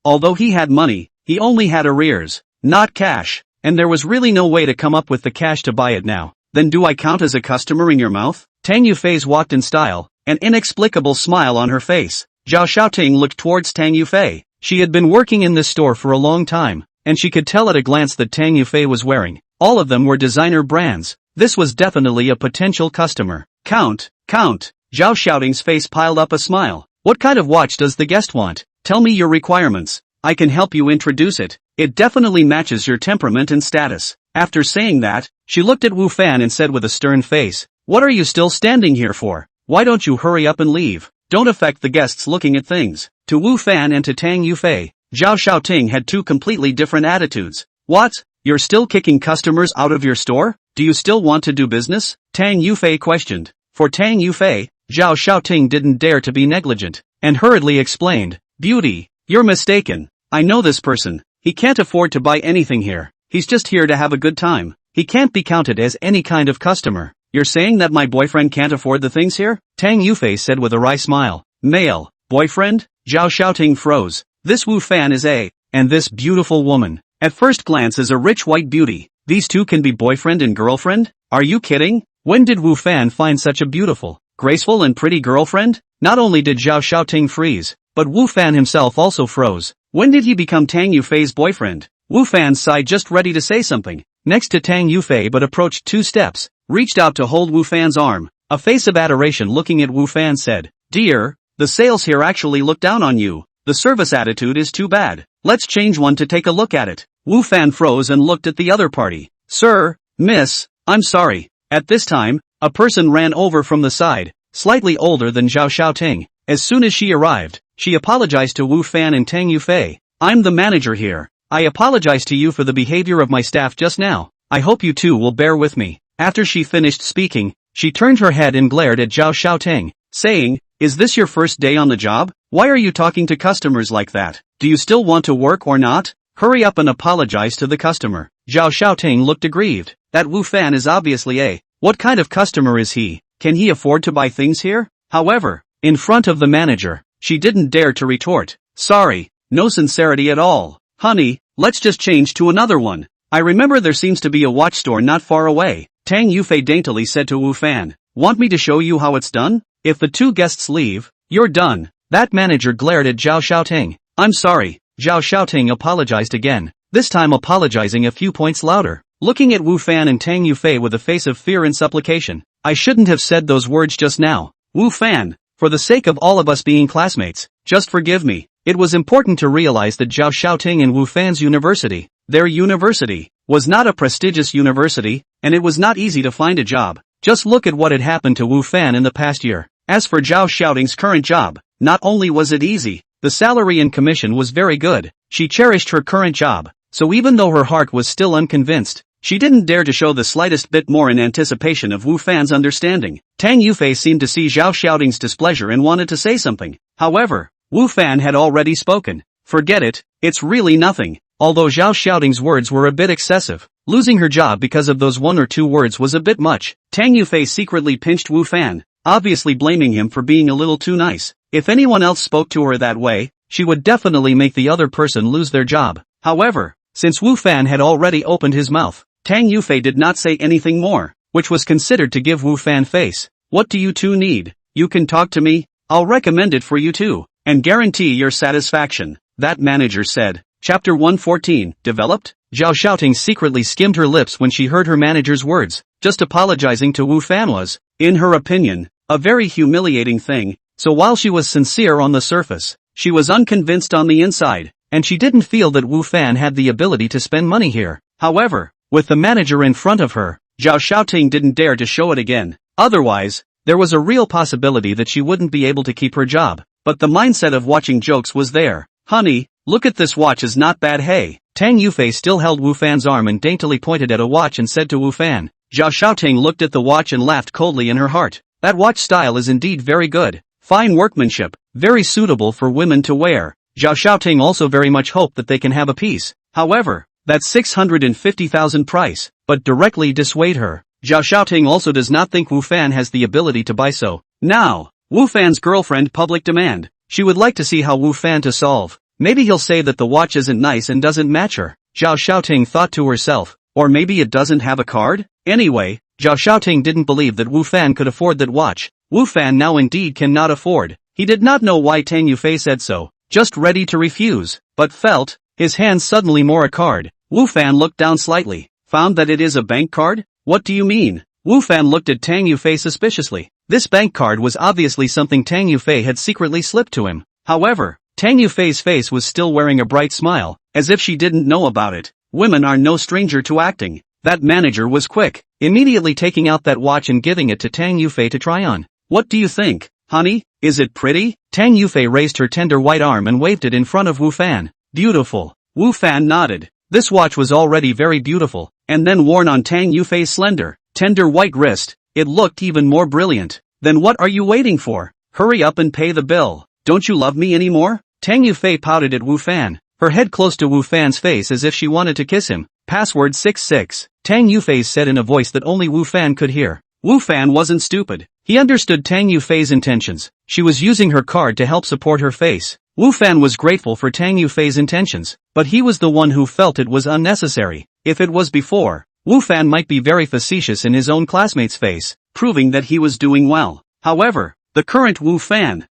Although he had money, he only had arrears, not cash, and there was really no way to come up with the cash to buy it now. Then do I count as a customer in your mouth? Tang Yufei's walked in style, an inexplicable smile on her face. Zhao Xiaoting looked towards Tang Yufei. She had been working in this store for a long time, and she could tell at a glance that Tang Yufei was wearing. All of them were designer brands. This was definitely a potential customer. Count. Zhao Xiaoting's face piled up a smile. What kind of watch does the guest want? Tell me your requirements. I can help you introduce it. It definitely matches your temperament and status. After saying that, she looked at Wu Fan and said with a stern face, what are you still standing here for? Why don't you hurry up and leave? Don't affect the guests looking at things. To Wu Fan and to Tang Yufei, Zhao Xiaoting had two completely different attitudes. What? You're still kicking customers out of your store? Do you still want to do business? Tang Yufei questioned. For Tang Yufei, Zhao Xiaoting didn't dare to be negligent, and hurriedly explained, Beauty, you're mistaken. I know this person. He can't afford to buy anything here. He's just here to have a good time. He can't be counted as any kind of customer. You're saying that my boyfriend can't afford the things here? Tang Yufei said with a wry smile. Male, boyfriend? Zhao Xiaoting froze. This Wu Fan is and this beautiful woman, at first glance is a rich white beauty. These two can be boyfriend and girlfriend? Are you kidding? When did Wu Fan find such a beautiful, graceful and pretty girlfriend? Not only did Zhao Xiaoting freeze, but Wu Fan himself also froze. When did he become Tang Yufei's boyfriend? Wu Fan sighed, just ready to say something next to Tang Yufei, but approached 2 steps, reached out to hold Wu Fan's arm. A face of adoration looking at Wu Fan said, Dear, the sales here actually look down on you. The service attitude is too bad. Let's change one to take a look at it. Wu Fan froze and looked at the other party. Sir, miss, I'm sorry. At this time, a person ran over from the side, slightly older than Zhao Xiaoting. As soon as she arrived, she apologized to Wu Fan and Tang Yufei. I'm the manager here. I apologize to you for the behavior of my staff just now. I hope you two will bear with me. After she finished speaking, she turned her head and glared at Zhao Xiaoting, saying, Is this your first day on the job? Why are you talking to customers like that? Do you still want to work or not? Hurry up and apologize to the customer. Zhao Xiaoting looked aggrieved. That Wu Fan is obviously what kind of customer is he? Can he afford to buy things here? However, in front of the manager, she didn't dare to retort. Sorry, no sincerity at all. Honey, let's just change to another one. I remember there seems to be a watch store not far away. Tang Yufei daintily said to Wu Fan. Want me to show you how it's done? If the 2 guests leave, you're done. That manager glared at Zhao Xiaoting. I'm sorry. Zhao Xiaoting apologized again, this time apologizing a few points louder, looking at Wu Fan and Tang Yufei with a face of fear and supplication. I shouldn't have said those words just now. Wu Fan, for the sake of all of us being classmates, just forgive me. It was important to realize that Zhao Xiaoting and Wu Fan's university, their university, was not a prestigious university, and it was not easy to find a job. Just look at what had happened to Wu Fan in the past year. As for Zhao Xiaoting's current job, not only was it easy, The salary and commission was very good. She cherished her current job, so even though her heart was still unconvinced, she didn't dare to show the slightest bit more in anticipation of Wu Fan's understanding. Tang Yufei seemed to see Zhao Xiaoting's displeasure and wanted to say something. However, Wu Fan had already spoken. Forget it, it's really nothing. Although Zhao Xiaoting's words were a bit excessive, losing her job because of those one or two words was a bit much. Tang Yufei secretly pinched Wu Fan, obviously blaming him for being a little too nice. If anyone else spoke to her that way, she would definitely make the other person lose their job. However, since Wu Fan had already opened his mouth, Tang Yufei did not say anything more, which was considered to give Wu Fan face. What do you two need? You can talk to me, I'll recommend it for you too, and guarantee your satisfaction, that manager said. Chapter 114, Developed? Zhao Xiaoting secretly skimmed her lips when she heard her manager's words. Just apologizing to Wu Fan was, in her opinion, a very humiliating thing, so while she was sincere on the surface, she was unconvinced on the inside, and she didn't feel that Wu Fan had the ability to spend money here. However, with the manager in front of her, Zhao Xiaoting didn't dare to show it again. Otherwise, there was a real possibility that she wouldn't be able to keep her job. But the mindset of watching jokes was there. Honey, look at this watch, is not bad, hey. Tang Yufei still held Wu Fan's arm and daintily pointed at a watch and said to Wu Fan. Zhao Xiaoting looked at the watch and laughed coldly in her heart. That watch style is indeed very good. Fine workmanship, very suitable for women to wear. Zhao Xiaoting also very much hoped that they can have a piece. However, that's 650,000 price, but directly dissuade her. Zhao Xiaoting also does not think Wu Fan has the ability to buy so. Now, Wu Fan's girlfriend public demand. She would like to see how Wu Fan to solve. Maybe he'll say that the watch isn't nice and doesn't match her. Zhao Xiaoting thought to herself. Or maybe it doesn't have a card? Anyway, Zhao Xiaoting didn't believe that Wu Fan could afford that watch. Wu Fan now indeed cannot afford. He did not know why Tang Yufei said so. Just ready to refuse, but felt his hand suddenly more a card. Wu Fan looked down slightly. Found that it is a bank card? What do you mean? Wu Fan looked at Tang Yufei suspiciously. This bank card was obviously something Tang Yufei had secretly slipped to him. However, Tang Yufei's face was still wearing a bright smile, as if she didn't know about it. Women are no stranger to acting. That manager was quick, immediately taking out that watch and giving it to Tang Yufei to try on. What do you think, honey? Is it pretty? Tang Yufei raised her tender white arm and waved it in front of Wu Fan. Beautiful. Wu Fan nodded. This watch was already very beautiful, and then worn on Tang Yufei's slender, tender white wrist, it looked even more brilliant. Then what are you waiting for? Hurry up and pay the bill. Don't you love me anymore? Tang Yufei pouted at Wu Fan, her head close to Wu Fan's face as if she wanted to kiss him. Password 66. Tang Yufei said in a voice that only Wu Fan could hear. Wu Fan wasn't stupid. He understood Tang Yufei's intentions. She was using her card to help support her face. Wu Fan was grateful for Tang Yufei's intentions, but he was the one who felt it was unnecessary. If it was before, Wu Fan might be very facetious in his own classmate's face, proving that he was doing well. However, the current Wu Fan,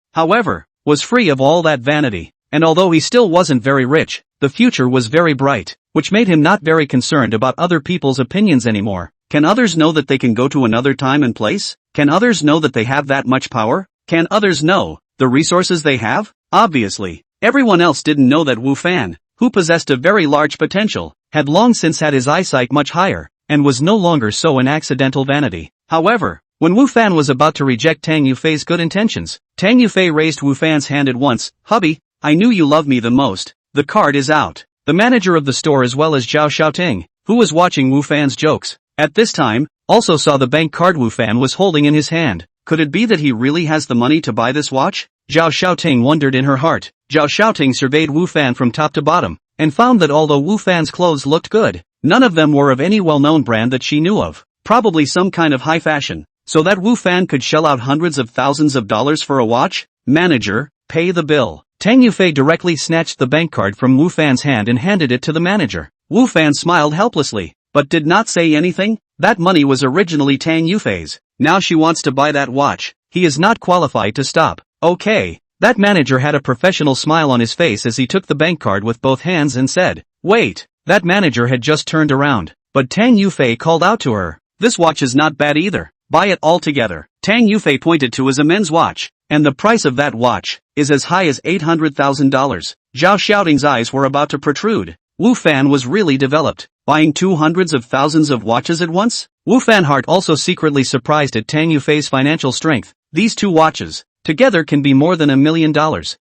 was free of all that vanity, and although he still wasn't very rich, the future was very bright, which made him not very concerned about other people's opinions anymore. Can others know that they can go to another time and place? Can others know that they have that much power? Can others know the resources they have? Obviously, everyone else didn't know that Wu Fan, who possessed a very large potential, had long since had his eyesight much higher, and was no longer so an accidental vanity. However, when Wu Fan was about to reject Tang Yufei's good intentions, Tang Yufei raised Wu Fan's hand at once. Hubby, I knew you love me the most. The card is out. The manager of the store as well as Zhao Xiaoting, who was watching Wu Fan's jokes, at this time, also saw the bank card Wu Fan was holding in his hand. Could it be that he really has the money to buy this watch? Zhao Xiaoting wondered in her heart. Zhao Xiaoting surveyed Wu Fan from top to bottom, and found that although Wu Fan's clothes looked good, none of them were of any well-known brand that she knew of. Probably some kind of high fashion. So that Wu Fan could shell out hundreds of thousands of dollars for a watch? Manager, pay the bill. Tang Yufei directly snatched the bank card from Wu Fan's hand and handed it to the manager. Wu Fan smiled helplessly, but did not say anything. That money was originally Tang Yufei's. Now she wants to buy that watch. He is not qualified to stop. Okay. That manager had a professional smile on his face as he took the bank card with both hands and said, wait. That manager had just turned around, but Tang Yufei called out to her. This watch is not bad either. Buy it all together. Tang Yufei pointed to his men's watch, and the price of that watch is as high as $800,000. Zhao Xiaoting's eyes were about to protrude. Wu Fan was really developed, buying 200s of thousands of watches at once? Wu Fan heart also secretly surprised at Tang Yufei's financial strength. These two watches, together can be more than $1 million.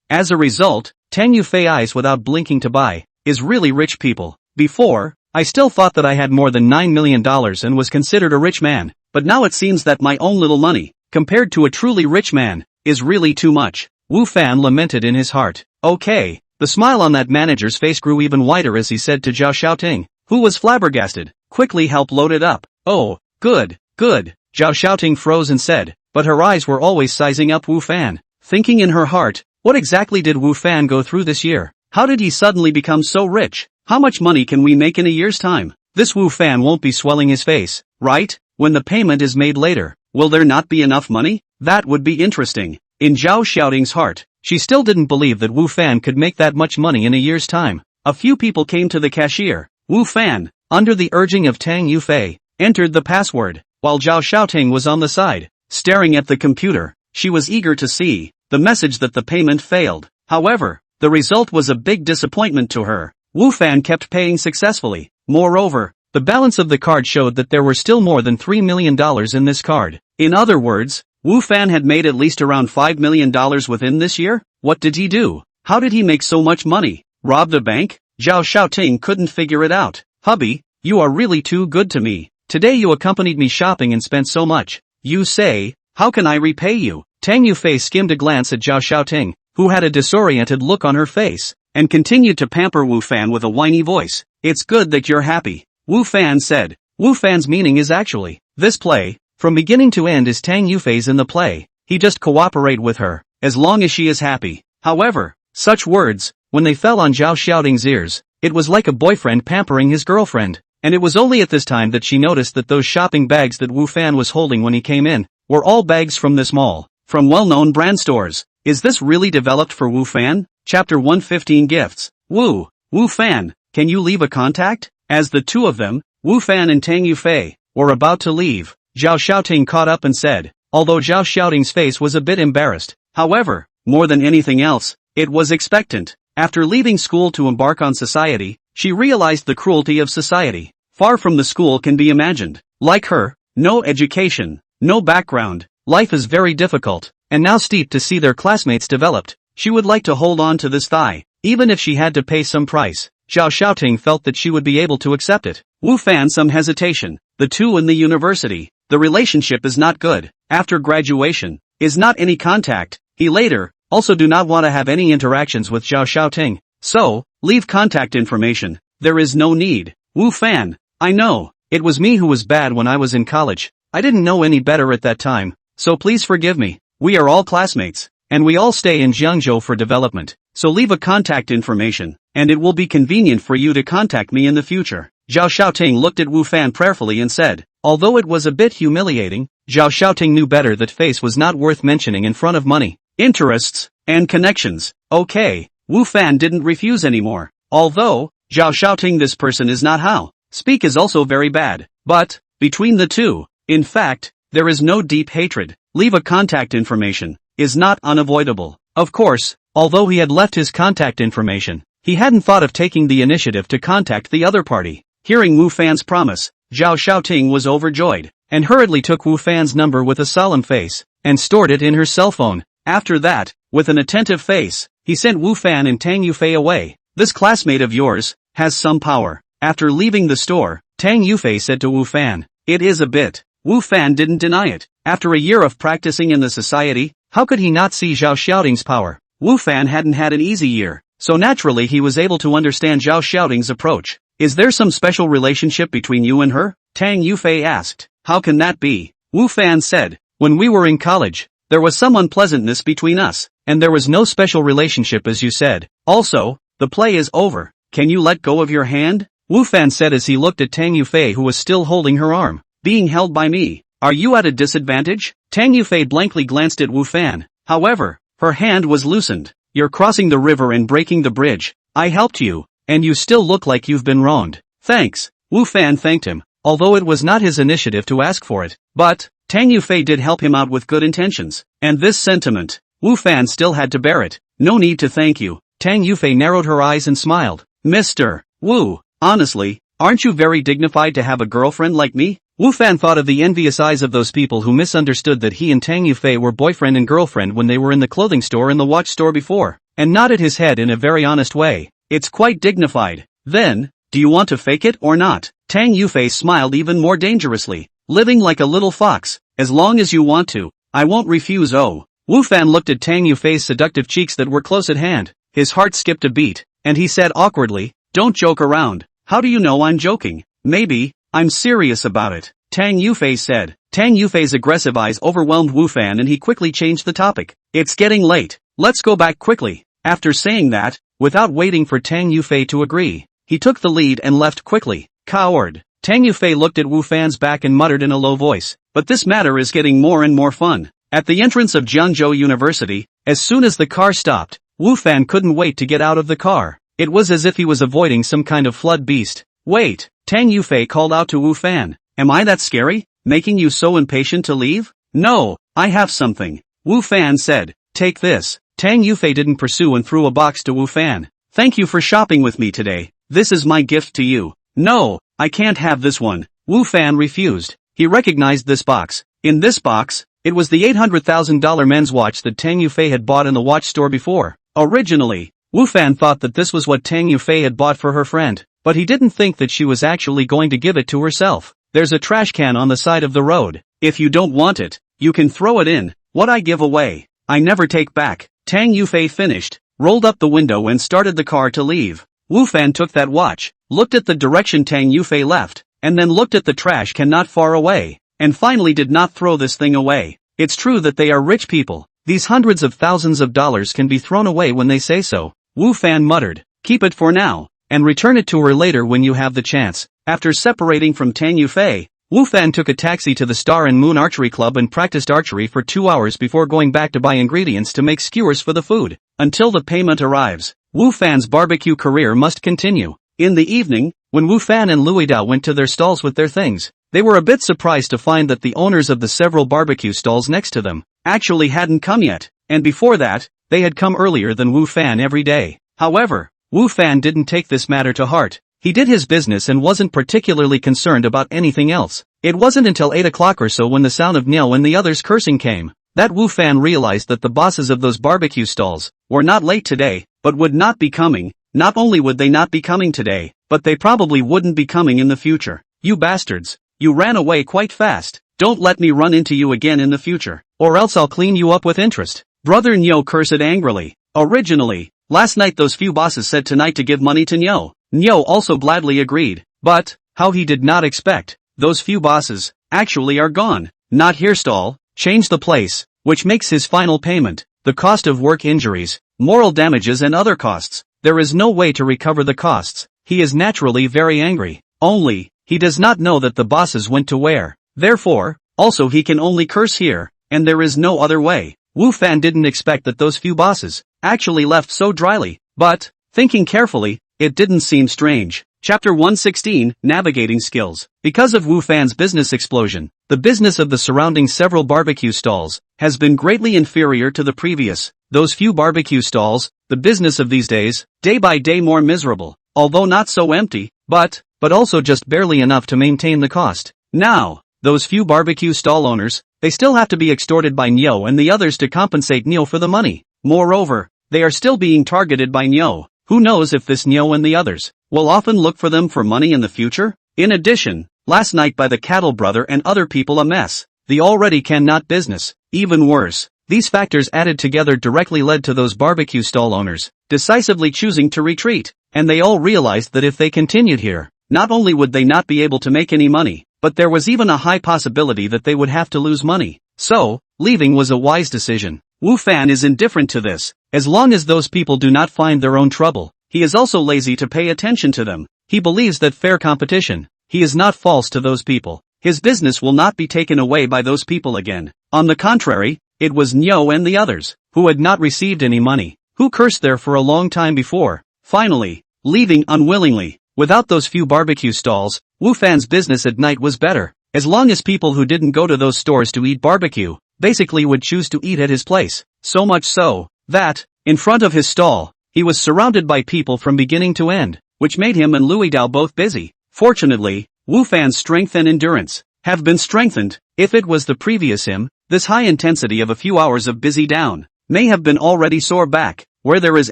As a result, Tang Yufei eyes without blinking to buy, is really rich people. Before, I still thought that I had more than $9 million and was considered a rich man, but now it seems that my own little money, compared to a truly rich man, is really too much. Wu Fan lamented in his heart. Okay. The smile on that manager's face grew even wider as he said to Zhao Xiaoting, who was flabbergasted, quickly help load it up. Oh, good, good. Zhao Xiaoting froze and said, but her eyes were always sizing up Wu Fan, thinking in her heart, what exactly did Wu Fan go through this year? How did he suddenly become so rich? How much money can we make in a year's time? This Wu Fan won't be swelling his face, right? When the payment is made later, will there not be enough money? That would be interesting. In Zhao Xiaoting's heart, she still didn't believe that Wu Fan could make that much money in a year's time. A few people came to the cashier. Wu Fan, under the urging of Tang Yufei, entered the password, while Zhao Xiaoting was on the side, staring at the computer. She was eager to see the message that the payment failed. However, the result was a big disappointment to her. Wu Fan kept paying successfully. Moreover, the balance of the card showed that there were still more than $3 million in this card. In other words, Wu Fan had made at least around $5 million within this year? What did he do? How did he make so much money? Robbed a bank? Zhao Xiaoting couldn't figure it out. Hubby, you are really too good to me. Today you accompanied me shopping and spent so much. You say, how can I repay you? Tang Yufei skimmed a glance at Zhao Xiaoting, who had a disoriented look on her face, and continued to pamper Wu Fan with a whiny voice. It's good that you're happy, Wu Fan said. Wu Fan's meaning is actually, this play, from beginning to end is Tang Yufei's in the play. He just cooperate with her, as long as she is happy. However, such words, when they fell on Zhao Xiaoting's ears, it was like a boyfriend pampering his girlfriend. And it was only at this time that she noticed that those shopping bags that Wu Fan was holding when he came in, were all bags from this mall, from well-known brand stores. Is this really developed for Wu Fan? Chapter 115 Gifts. Wu Fan, can you leave a contact? As the two of them, Wu Fan and Tang Yufei, were about to leave, Zhao Xiaoting caught up and said, although Zhao Xiaoting's face was a bit embarrassed. However, more than anything else, it was expectant. After leaving school to embark on society, she realized the cruelty of society. Far from the school can be imagined. Like her, no education, no background, life is very difficult, and now steeped to see their classmates developed. She would like to hold on to this thigh, even if she had to pay some price. Zhao Xiaoting felt that she would be able to accept it. Wu Fan some hesitation. The two in the university, the relationship is not good. After graduation, is not any contact. He later, also do not want to have any interactions with Zhao Xiaoting. So, leave contact information. There is no need. Wu Fan, I know, it was me who was bad when I was in college. I didn't know any better at that time, so please forgive me. We are all classmates, and we all stay in Jiangzhou for development. So leave a contact information, and it will be convenient for you to contact me in the future. Zhao Xiaoting looked at Wu Fan prayerfully and said, although it was a bit humiliating, Zhao Xiaoting knew better that face was not worth mentioning in front of money, interests, and connections. Okay, Wu Fan didn't refuse anymore. Although, Zhao Xiaoting this person is not how. Speak is also very bad. But, between the two, in fact, there is no deep hatred. Leave a contact information, is not unavoidable. Of course, although he had left his contact information, he hadn't thought of taking the initiative to contact the other party. Hearing Wu Fan's promise, Zhao Xiaoting was overjoyed, and hurriedly took Wu Fan's number with a solemn face, and stored it in her cell phone. After that, with an attentive face, he sent Wu Fan and Tang Yufei away. This classmate of yours has some power. After leaving the store, Tang Yufei said to Wu Fan, it is a bit. Wu Fan didn't deny it. After a year of practicing in the society, how could he not see Zhao Xiaoting's power? Wu Fan hadn't had an easy year, so naturally he was able to understand Zhao Xiaoting's approach. Is there some special relationship between you and her? Tang Yufei asked. How can that be? Wu Fan said, when we were in college, there was some unpleasantness between us, and there was no special relationship as you said. Also, the play is over. Can you let go of your hand? Wu Fan said as he looked at Tang Yufei who was still holding her arm. Being held by me. Are you at a disadvantage? Tang Yufei blankly glanced at Wu Fan. However, her hand was loosened. You're crossing the river and breaking the bridge. I helped you, and you still look like you've been wronged. Thanks. Wu Fan thanked him, although it was not his initiative to ask for it. But, Tang Yufei did help him out with good intentions. And this sentiment, Wu Fan still had to bear it. No need to thank you. Tang Yufei narrowed her eyes and smiled. Mr. Wu, honestly, Aren't you very dignified to have a girlfriend like me? Wu Fan thought of the envious eyes of those people who misunderstood that he and Tang Yufei were boyfriend and girlfriend when they were in the clothing store and the watch store before, and nodded his head in a very honest way. It's quite dignified. Then, do you want to fake it or not? Tang Yufei smiled even more dangerously, living like a little fox. As long as you want to, I won't refuse. Oh. Wu Fan looked at Tang Yufei's seductive cheeks that were close at hand. His heart skipped a beat, and he said awkwardly, "Don't joke around." "How do you know I'm joking?" "Maybe, I'm serious about it," Tang Yufei said. Tang Yufei's aggressive eyes overwhelmed Wu Fan and he quickly changed the topic. "It's getting late. Let's go back quickly." After saying that, without waiting for Tang Yufei to agree, he took the lead and left quickly. Coward. Tang Yufei looked at Wu Fan's back and muttered in a low voice, "But this matter is getting more and more fun." At the entrance of Jiangzhou University, as soon as the car stopped, Wu Fan couldn't wait to get out of the car. It was as if he was avoiding some kind of flood beast. "Wait," Tang Yufei called out to Wu Fan. "Am I that scary, making you so impatient to leave?" "No, I have something," Wu Fan said. "Take this." Tang Yufei didn't pursue and threw a box to Wu Fan. "Thank you for shopping with me today. This is my gift to you." "No, I can't have this one," Wu Fan refused. He recognized this box. In this box, it was the $800,000 men's watch that Tang Yufei had bought in the watch store before. Originally, Wu Fan thought that this was what Tang Yufei had bought for her friend, but he didn't think that she was actually going to give it to herself. "There's a trash can on the side of the road. If you don't want it, you can throw it in. What I give away, I never take back." Tang Yufei finished, rolled up the window and started the car to leave. Wu Fan took that watch, looked at the direction Tang Yufei left, and then looked at the trash can not far away, and finally did not throw this thing away. It's true that they are rich people. These hundreds of thousands of dollars can be thrown away when they say so. Wu Fan muttered, "Keep it for now, and return it to her later when you have the chance." After separating from Tang Yufei, Wu Fan took a taxi to the Star and Moon Archery Club and practiced archery for 2 hours before going back to buy ingredients to make skewers for the food. Until the payment arrives, Wu Fan's barbecue career must continue. In the evening, when Wu Fan and Louis Dao went to their stalls with their things, they were a bit surprised to find that the owners of the several barbecue stalls next to them actually hadn't come yet, and before that, they had come earlier than Wu Fan every day. However, Wu Fan didn't take this matter to heart. He did his business and wasn't particularly concerned about anything else. It wasn't until 8 o'clock or so when the sound of Niao and the others cursing came, that Wu Fan realized that the bosses of those barbecue stalls were not late today, but would not be coming. Not only would they not be coming today, but they probably wouldn't be coming in the future. "You bastards, you ran away quite fast. Don't let me run into you again in the future, or else I'll clean you up with interest." Brother Niao cursed angrily. Originally, last night those few bosses said tonight to give money to Niao. Niao also gladly agreed, but, how he did not expect, those few bosses, actually are gone. Not here stall, change the place, which makes his final payment, the cost of work injuries, moral damages and other costs. There is no way to recover the costs. He is naturally very angry. Only, he does not know that the bosses went to where. Therefore, also he can only curse here, and there is no other way. Wu Fan didn't expect that those few bosses actually left so dryly, but, thinking carefully, it didn't seem strange. Chapter 116, Navigating Skills. Because of Wu Fan's business explosion, the business of the surrounding several barbecue stalls has been greatly inferior to the previous. Those few barbecue stalls, the business of these days, day by day more miserable, although not so empty, but also just barely enough to maintain the cost. Now, those few barbecue stall owners, they still have to be extorted by Niao and the others to compensate Niao for the money. Moreover, they are still being targeted by Niao. Who knows if this Niao and the others will often look for them for money in the future? In addition, last night by the cattle brother and other people a mess. The already cannot business. Even worse, these factors added together directly led to those barbecue stall owners decisively choosing to retreat, and they all realized that if they continued here, not only would they not be able to make any money, but there was even a high possibility that they would have to lose money. So, leaving was a wise decision. Wu Fan is indifferent to this, as long as those people do not find their own trouble. He is also lazy to pay attention to them. He believes that fair competition. He is not false to those people. His business will not be taken away by those people again. On the contrary, it was Niao and the others, who had not received any money, who cursed there for a long time before. Finally, leaving unwillingly. Without those few barbecue stalls, Wu Fan's business at night was better, as long as people who didn't go to those stores to eat barbecue, basically would choose to eat at his place. So much so, that, in front of his stall, he was surrounded by people from beginning to end, which made him and Louis Dao both busy. Fortunately, Wu Fan's strength and endurance have been strengthened. If it was the previous him, this high intensity of a few hours of busy down may have been already sore back, where there is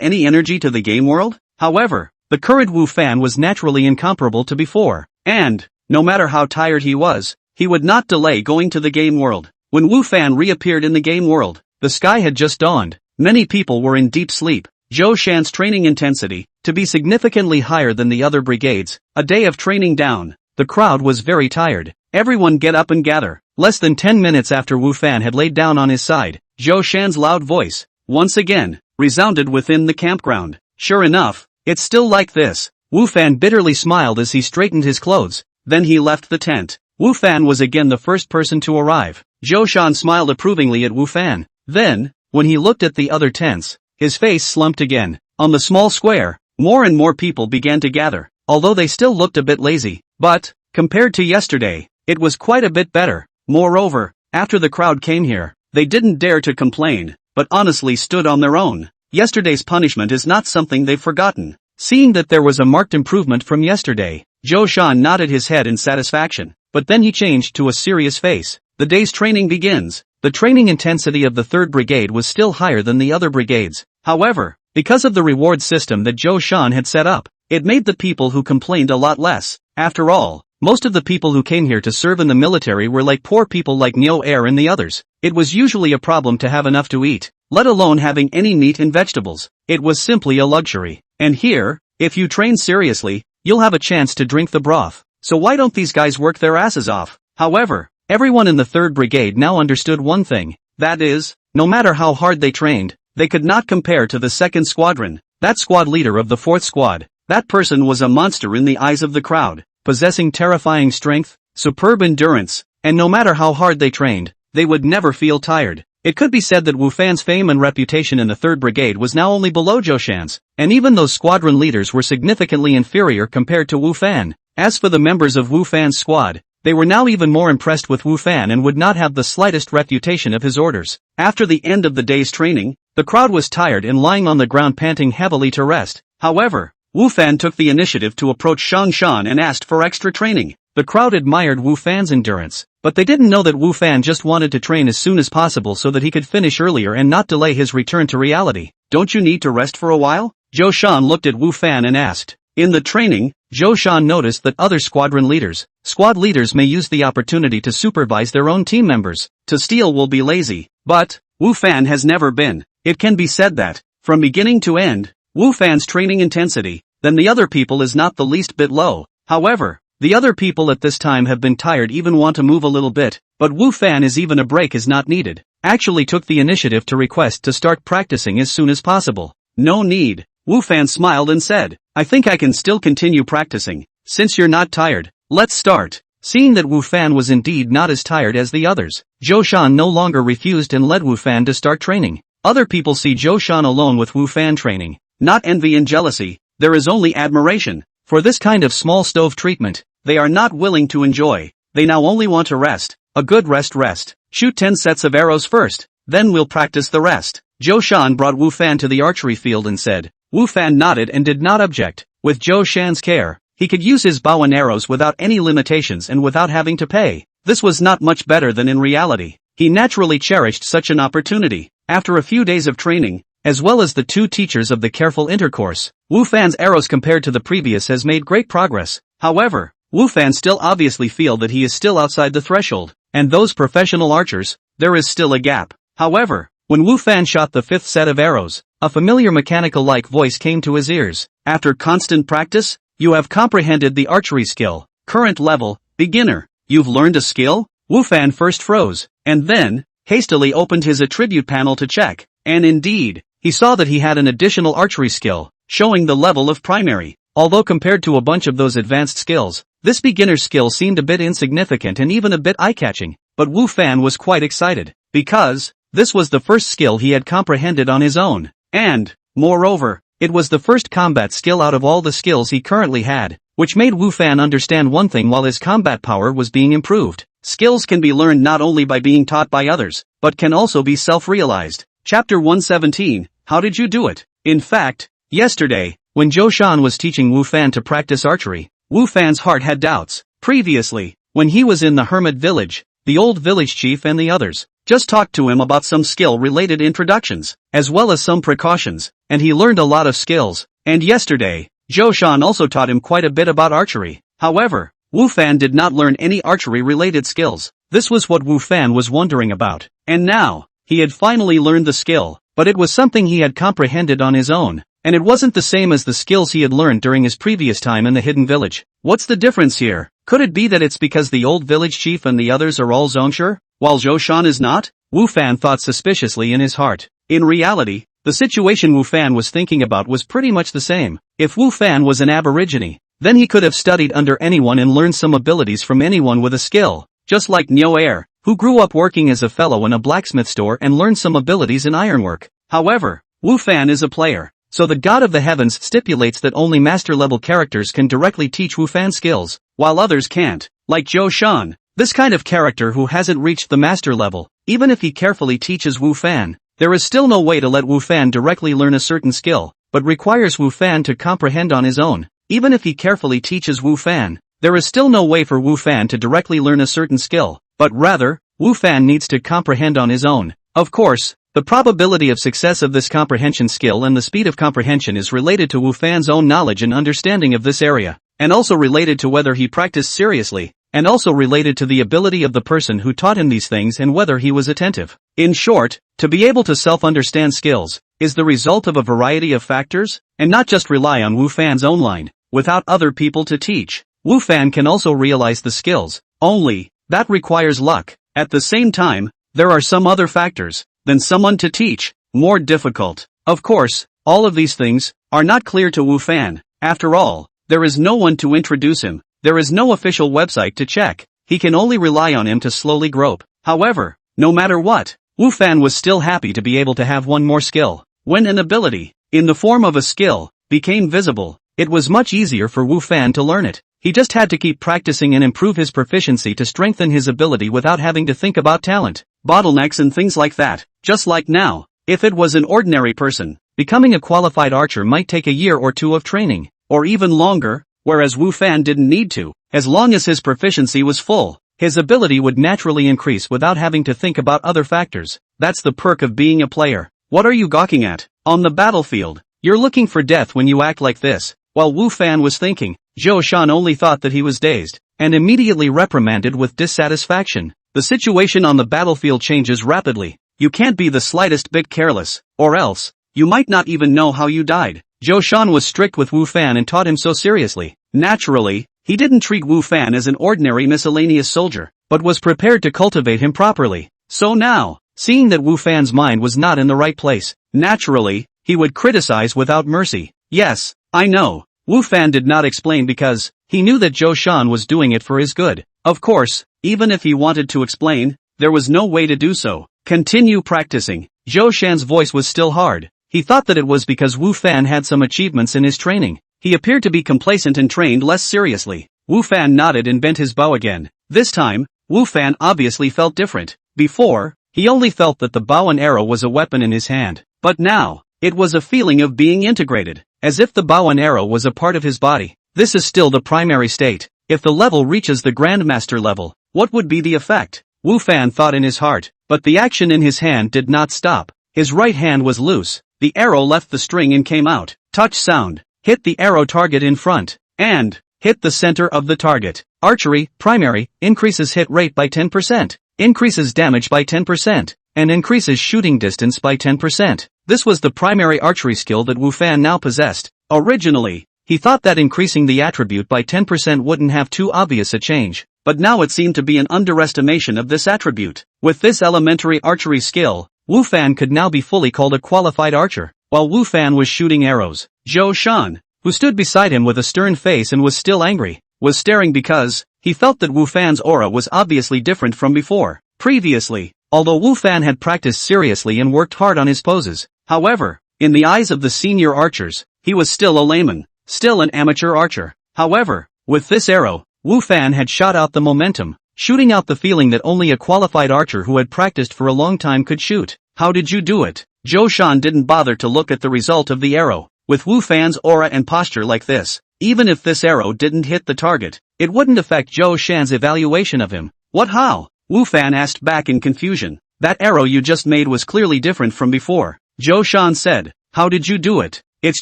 any energy to the game world. However, the current Wu Fan was naturally incomparable to before, and, no matter how tired he was, he would not delay going to the game world. When Wu Fan reappeared in the game world, the sky had just dawned. Many people were in deep sleep. Zhou Shan's training intensity, to be significantly higher than the other brigades, a day of training down, the crowd was very tired. Everyone get up and gather. Less than 10 minutes after Wu Fan had laid down on his side, Zhou Shan's loud voice, once again, resounded within the campground. Sure enough, it's still like this. Wu Fan bitterly smiled as he straightened his clothes, then he left the tent. Wu Fan was again the first person to arrive. Zhou Shan smiled approvingly at Wu Fan. Then, when he looked at the other tents, his face slumped again. On the small square, more and more people began to gather, although they still looked a bit lazy. But, compared to yesterday, it was quite a bit better. Moreover, after the crowd came here, they didn't dare to complain, but honestly stood on their own. Yesterday's punishment is not something they've forgotten. Seeing that there was a marked improvement from yesterday, Zhou Shan nodded his head in satisfaction, but then he changed to a serious face. The day's training begins. The training intensity of the 3rd Brigade was still higher than the other brigades. However, because of the reward system that Zhou Shan had set up, it made the people who complained a lot less. After all, most of the people who came here to serve in the military were like poor people like Neo Air and the others. It was usually a problem to have enough to eat, let alone having any meat and vegetables. It was simply a luxury. And here, if you train seriously, you'll have a chance to drink the broth. So why don't these guys work their asses off? However, everyone in the 3rd Brigade now understood one thing. That is, no matter how hard they trained, they could not compare to the 2nd Squadron. That squad leader of the 4th Squad. That person was a monster in the eyes of the crowd, possessing terrifying strength, superb endurance, and no matter how hard they trained, they would never feel tired. It could be said that Wu Fan's fame and reputation in the 3rd Brigade was now only below Zhou Shan's, and even those squadron leaders were significantly inferior compared to Wu Fan. As for the members of Wu Fan's squad, they were now even more impressed with Wu Fan and would not have the slightest refutation of his orders. After the end of the day's training, the crowd was tired and lying on the ground panting heavily to rest. However, Wu Fan took the initiative to approach Shang Shan and asked for extra training. The crowd admired Wu Fan's endurance, but they didn't know that Wu Fan just wanted to train as soon as possible so that he could finish earlier and not delay his return to reality. Don't you need to rest for a while? Zhou Shan looked at Wu Fan and asked. In the training, Zhou Shan noticed that other squad leaders may use the opportunity to supervise their own team members. To steal will be lazy, but Wu Fan has never been. It can be said that, from beginning to end, Wu Fan's training intensity, then the other people is not the least bit low. However, the other people at this time have been tired, even want to move a little bit, but Wu Fan is even a break is not needed. Actually took the initiative to request to start practicing as soon as possible. No need. Wu Fan smiled and said, I think I can still continue practicing. Since you're not tired, let's start. Seeing that Wu Fan was indeed not as tired as the others, Zhou Shan no longer refused and led Wu Fan to start training. Other people see Zhou Shan alone with Wu Fan training. Not envy and jealousy, there is only admiration. For this kind of small stove treatment, they are not willing to enjoy. They now only want to rest. A good rest. Shoot 10 sets of arrows first, then we'll practice the rest. Zhou Shan brought Wu Fan to the archery field and said. Wu Fan nodded and did not object. With Zhou Shan's care, he could use his bow and arrows without any limitations and without having to pay. This was not much better than in reality. He naturally cherished such an opportunity. After a few days of training, as well as the 2 teachers of the careful intercourse, Wu Fan's arrows compared to the previous has made great progress. However, Wu Fan still obviously feel that he is still outside the threshold, and those professional archers, there is still a gap. However, when Wu Fan shot the 5th set of arrows, a familiar mechanical-like voice came to his ears. After constant practice, you have comprehended the archery skill. Current level, beginner. You've learned a skill? Wu Fan first froze, and then, hastily opened his attribute panel to check. And indeed, he saw that he had an additional archery skill, showing the level of primary. Although compared to a bunch of those advanced skills, this beginner skill seemed a bit insignificant and even a bit eye-catching. But Wu Fan was quite excited, because this was the first skill he had comprehended on his own. And, moreover, it was the first combat skill out of all the skills he currently had, which made Wu Fan understand one thing while his combat power was being improved. Skills can be learned not only by being taught by others, but can also be self-realized. Chapter 117, How did you do it? In fact, yesterday, when Zhou Shan was teaching Wu Fan to practice archery, Wu Fan's heart had doubts. Previously, when he was in the hermit village, the old village chief and the others just talked to him about some skill-related introductions, as well as some precautions, and he learned a lot of skills. And yesterday, Zhou Shan also taught him quite a bit about archery. However, Wu Fan did not learn any archery-related skills. This was what Wu Fan was wondering about. And now, he had finally learned the skill, but it was something he had comprehended on his own, and it wasn't the same as the skills he had learned during his previous time in the hidden village. What's the difference here? Could it be that it's because the old village chief and the others are all Zongsure, while Zhou Shan is not? Wu Fan thought suspiciously in his heart. In reality, the situation Wu Fan was thinking about was pretty much the same. If Wu Fan was an aborigine, then he could have studied under anyone and learned some abilities from anyone with a skill, just like Nyo Air, who grew up working as a fellow in a blacksmith store and learned some abilities in ironwork. However, Wu Fan is a player, so the God of the Heavens stipulates that only master-level characters can directly teach Wu Fan skills, while others can't. Like Zhou Shan, this kind of character who hasn't reached the master level, even if he carefully teaches Wu Fan, there is still no way to let Wu Fan directly learn a certain skill, but requires Wu Fan to comprehend on his own. Even if he carefully teaches Wu Fan, there is still no way for Wu Fan to directly learn a certain skill, but rather, Wu Fan needs to comprehend on his own. Of course, the probability of success of this comprehension skill and the speed of comprehension is related to Wu Fan's own knowledge and understanding of this area, and also related to whether he practiced seriously, and also related to the ability of the person who taught him these things and whether he was attentive. In short, to be able to self-understand skills is the result of a variety of factors, and not just rely on Wu Fan's own line, without other people to teach. Wu Fan can also realize the skills, only, that requires luck. At the same time, there are some other factors, than someone to teach, more difficult. Of course, all of these things are not clear to Wu Fan. After all, there is no one to introduce him, there is no official website to check, he can only rely on him to slowly grope. However, no matter what, Wu Fan was still happy to be able to have one more skill. When an ability, in the form of a skill, became visible, it was much easier for Wu Fan to learn it. He just had to keep practicing and improve his proficiency to strengthen his ability without having to think about talent, bottlenecks and things like that. Just like now, if it was an ordinary person, becoming a qualified archer might take a year or two of training, or even longer, whereas Wu Fan didn't need to. As long as his proficiency was full, his ability would naturally increase without having to think about other factors. That's the perk of being a player. What are you gawking at? On the battlefield, you're looking for death when you act like this. While Wu Fan was thinking, Zhou Shan only thought that he was dazed, and immediately reprimanded with dissatisfaction. The situation on the battlefield changes rapidly. You can't be the slightest bit careless, or else, you might not even know how you died. Zhou Shan was strict with Wu Fan and taught him so seriously. Naturally, he didn't treat Wu Fan as an ordinary miscellaneous soldier, but was prepared to cultivate him properly. So now, seeing that Wu Fan's mind was not in the right place, naturally, he would criticize without mercy. Yes, I know, Wu Fan did not explain because he knew that Zhou Shan was doing it for his good. Of course, even if he wanted to explain, there was no way to do so. Continue practicing. Zhou Shan's voice was still hard. He thought that it was because Wu Fan had some achievements in his training. He appeared to be complacent and trained less seriously. Wu Fan nodded and bent his bow again. This time, Wu Fan obviously felt different. Before, he only felt that the bow and arrow was a weapon in his hand. But now, it was a feeling of being integrated, as if the bow and arrow was a part of his body. This is still the primary state. If the level reaches the Grandmaster level, what would be the effect? Wu Fan thought in his heart, but the action in his hand did not stop. His right hand was loose. The arrow left the string and came out. Touch sound. Hit the arrow target in front. And hit the center of the target. Archery, primary, increases hit rate by 10%, increases damage by 10%, and increases shooting distance by 10%. This was the primary archery skill that Wu Fan now possessed. Originally, he thought that increasing the attribute by 10% wouldn't have too obvious a change, but now it seemed to be an underestimation of this attribute. With this elementary archery skill, Wu Fan could now be fully called a qualified archer. While Wu Fan was shooting arrows, Zhou Shan, who stood beside him with a stern face and was still angry, was staring because he felt that Wu Fan's aura was obviously different from before. Previously, although Wu Fan had practiced seriously and worked hard on his poses, however, in the eyes of the senior archers, he was still a layman, still an amateur archer. However, with this arrow, Wu Fan had shot out the momentum, shooting out the feeling that only a qualified archer who had practiced for a long time could shoot. How did you do it? Zhou Shan didn't bother to look at the result of the arrow. With Wu Fan's aura and posture like this, Even if this arrow didn't hit the target, it wouldn't affect Zhou Shan's evaluation of him. What how? Wu Fan asked back in confusion. That arrow you just made was clearly different from before. Zhou Shan said, how did you do it? It's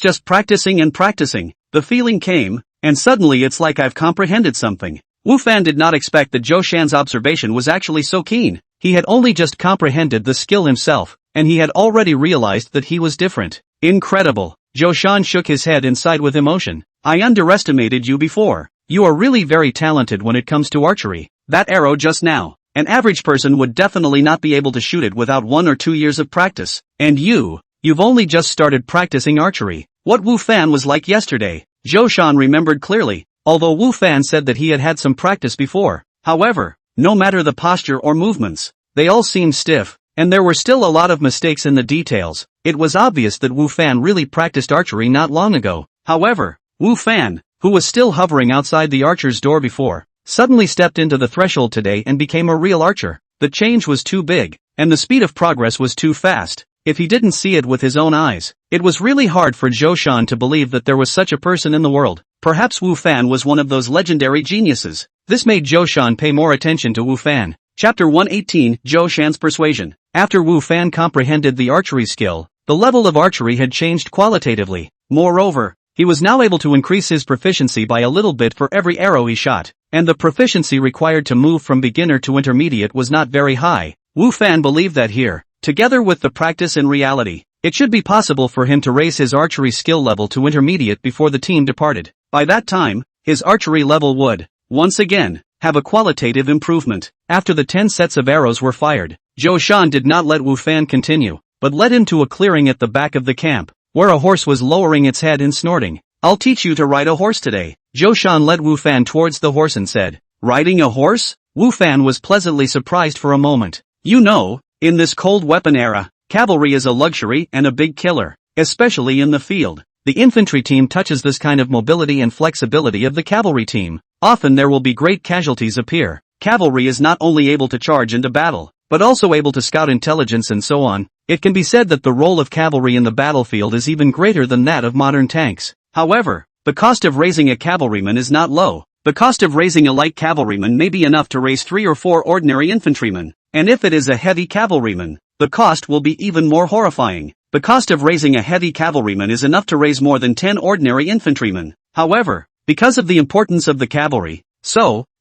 just practicing and practicing. The feeling came, and suddenly it's like I've comprehended something. Wu Fan did not expect that Zhou Shan's observation was actually so keen. He had only just comprehended the skill himself, and he had already realized that he was different. Incredible. Zhou Shan shook his head inside with emotion. I underestimated you before. You are really very talented when it comes to archery. That arrow just now. An average person would definitely not be able to shoot it without 1 or 2 years of practice. And you've only just started practicing archery. What Wu Fan was like yesterday, Zhou Shan remembered clearly, although Wu Fan said that he had had some practice before. However, no matter the posture or movements, they all seemed stiff, and there were still a lot of mistakes in the details. It was obvious that Wu Fan really practiced archery not long ago. However, Wu Fan, who was still hovering outside the archer's door before, suddenly stepped into the threshold today and became a real archer. The change was too big, and the speed of progress was too fast. If he didn't see it with his own eyes, it was really hard for Zhou Shan to believe that there was such a person in the world. Perhaps Wu Fan was one of those legendary geniuses. This made Zhou Shan pay more attention to Wu Fan. Chapter 118, Zhou Shan's Persuasion. After Wu Fan comprehended the archery skill, the level of archery had changed qualitatively. Moreover, he was now able to increase his proficiency by a little bit for every arrow he shot, and the proficiency required to move from beginner to intermediate was not very high. Wu Fan believed that here, together with the practice in reality, it should be possible for him to raise his archery skill level to intermediate before the team departed. By that time, his archery level would, once again, have a qualitative improvement. After the 10 sets of arrows were fired, Zhou Shan did not let Wu Fan continue, but led him to a clearing at the back of the camp, where a horse was lowering its head and snorting. I'll teach you to ride a horse today. Zhou Shan led Wu Fan towards the horse and said, riding a horse? Wu Fan was pleasantly surprised for a moment. You know, in this cold weapon era, cavalry is a luxury and a big killer, especially in the field. The infantry team touches this kind of mobility and flexibility of the cavalry team. Often there will be great casualties appear. Cavalry is not only able to charge into battle, but also able to scout intelligence and so on. It can be said that the role of cavalry in the battlefield is even greater than that of modern tanks. However, the cost of raising a cavalryman is not low. The cost of raising a light cavalryman may be enough to raise 3 or 4 ordinary infantrymen, and if it is a heavy cavalryman, the cost will be even more horrifying. The cost of raising a heavy cavalryman is enough to raise more than 10 ordinary infantrymen. However, because of the importance of the cavalry,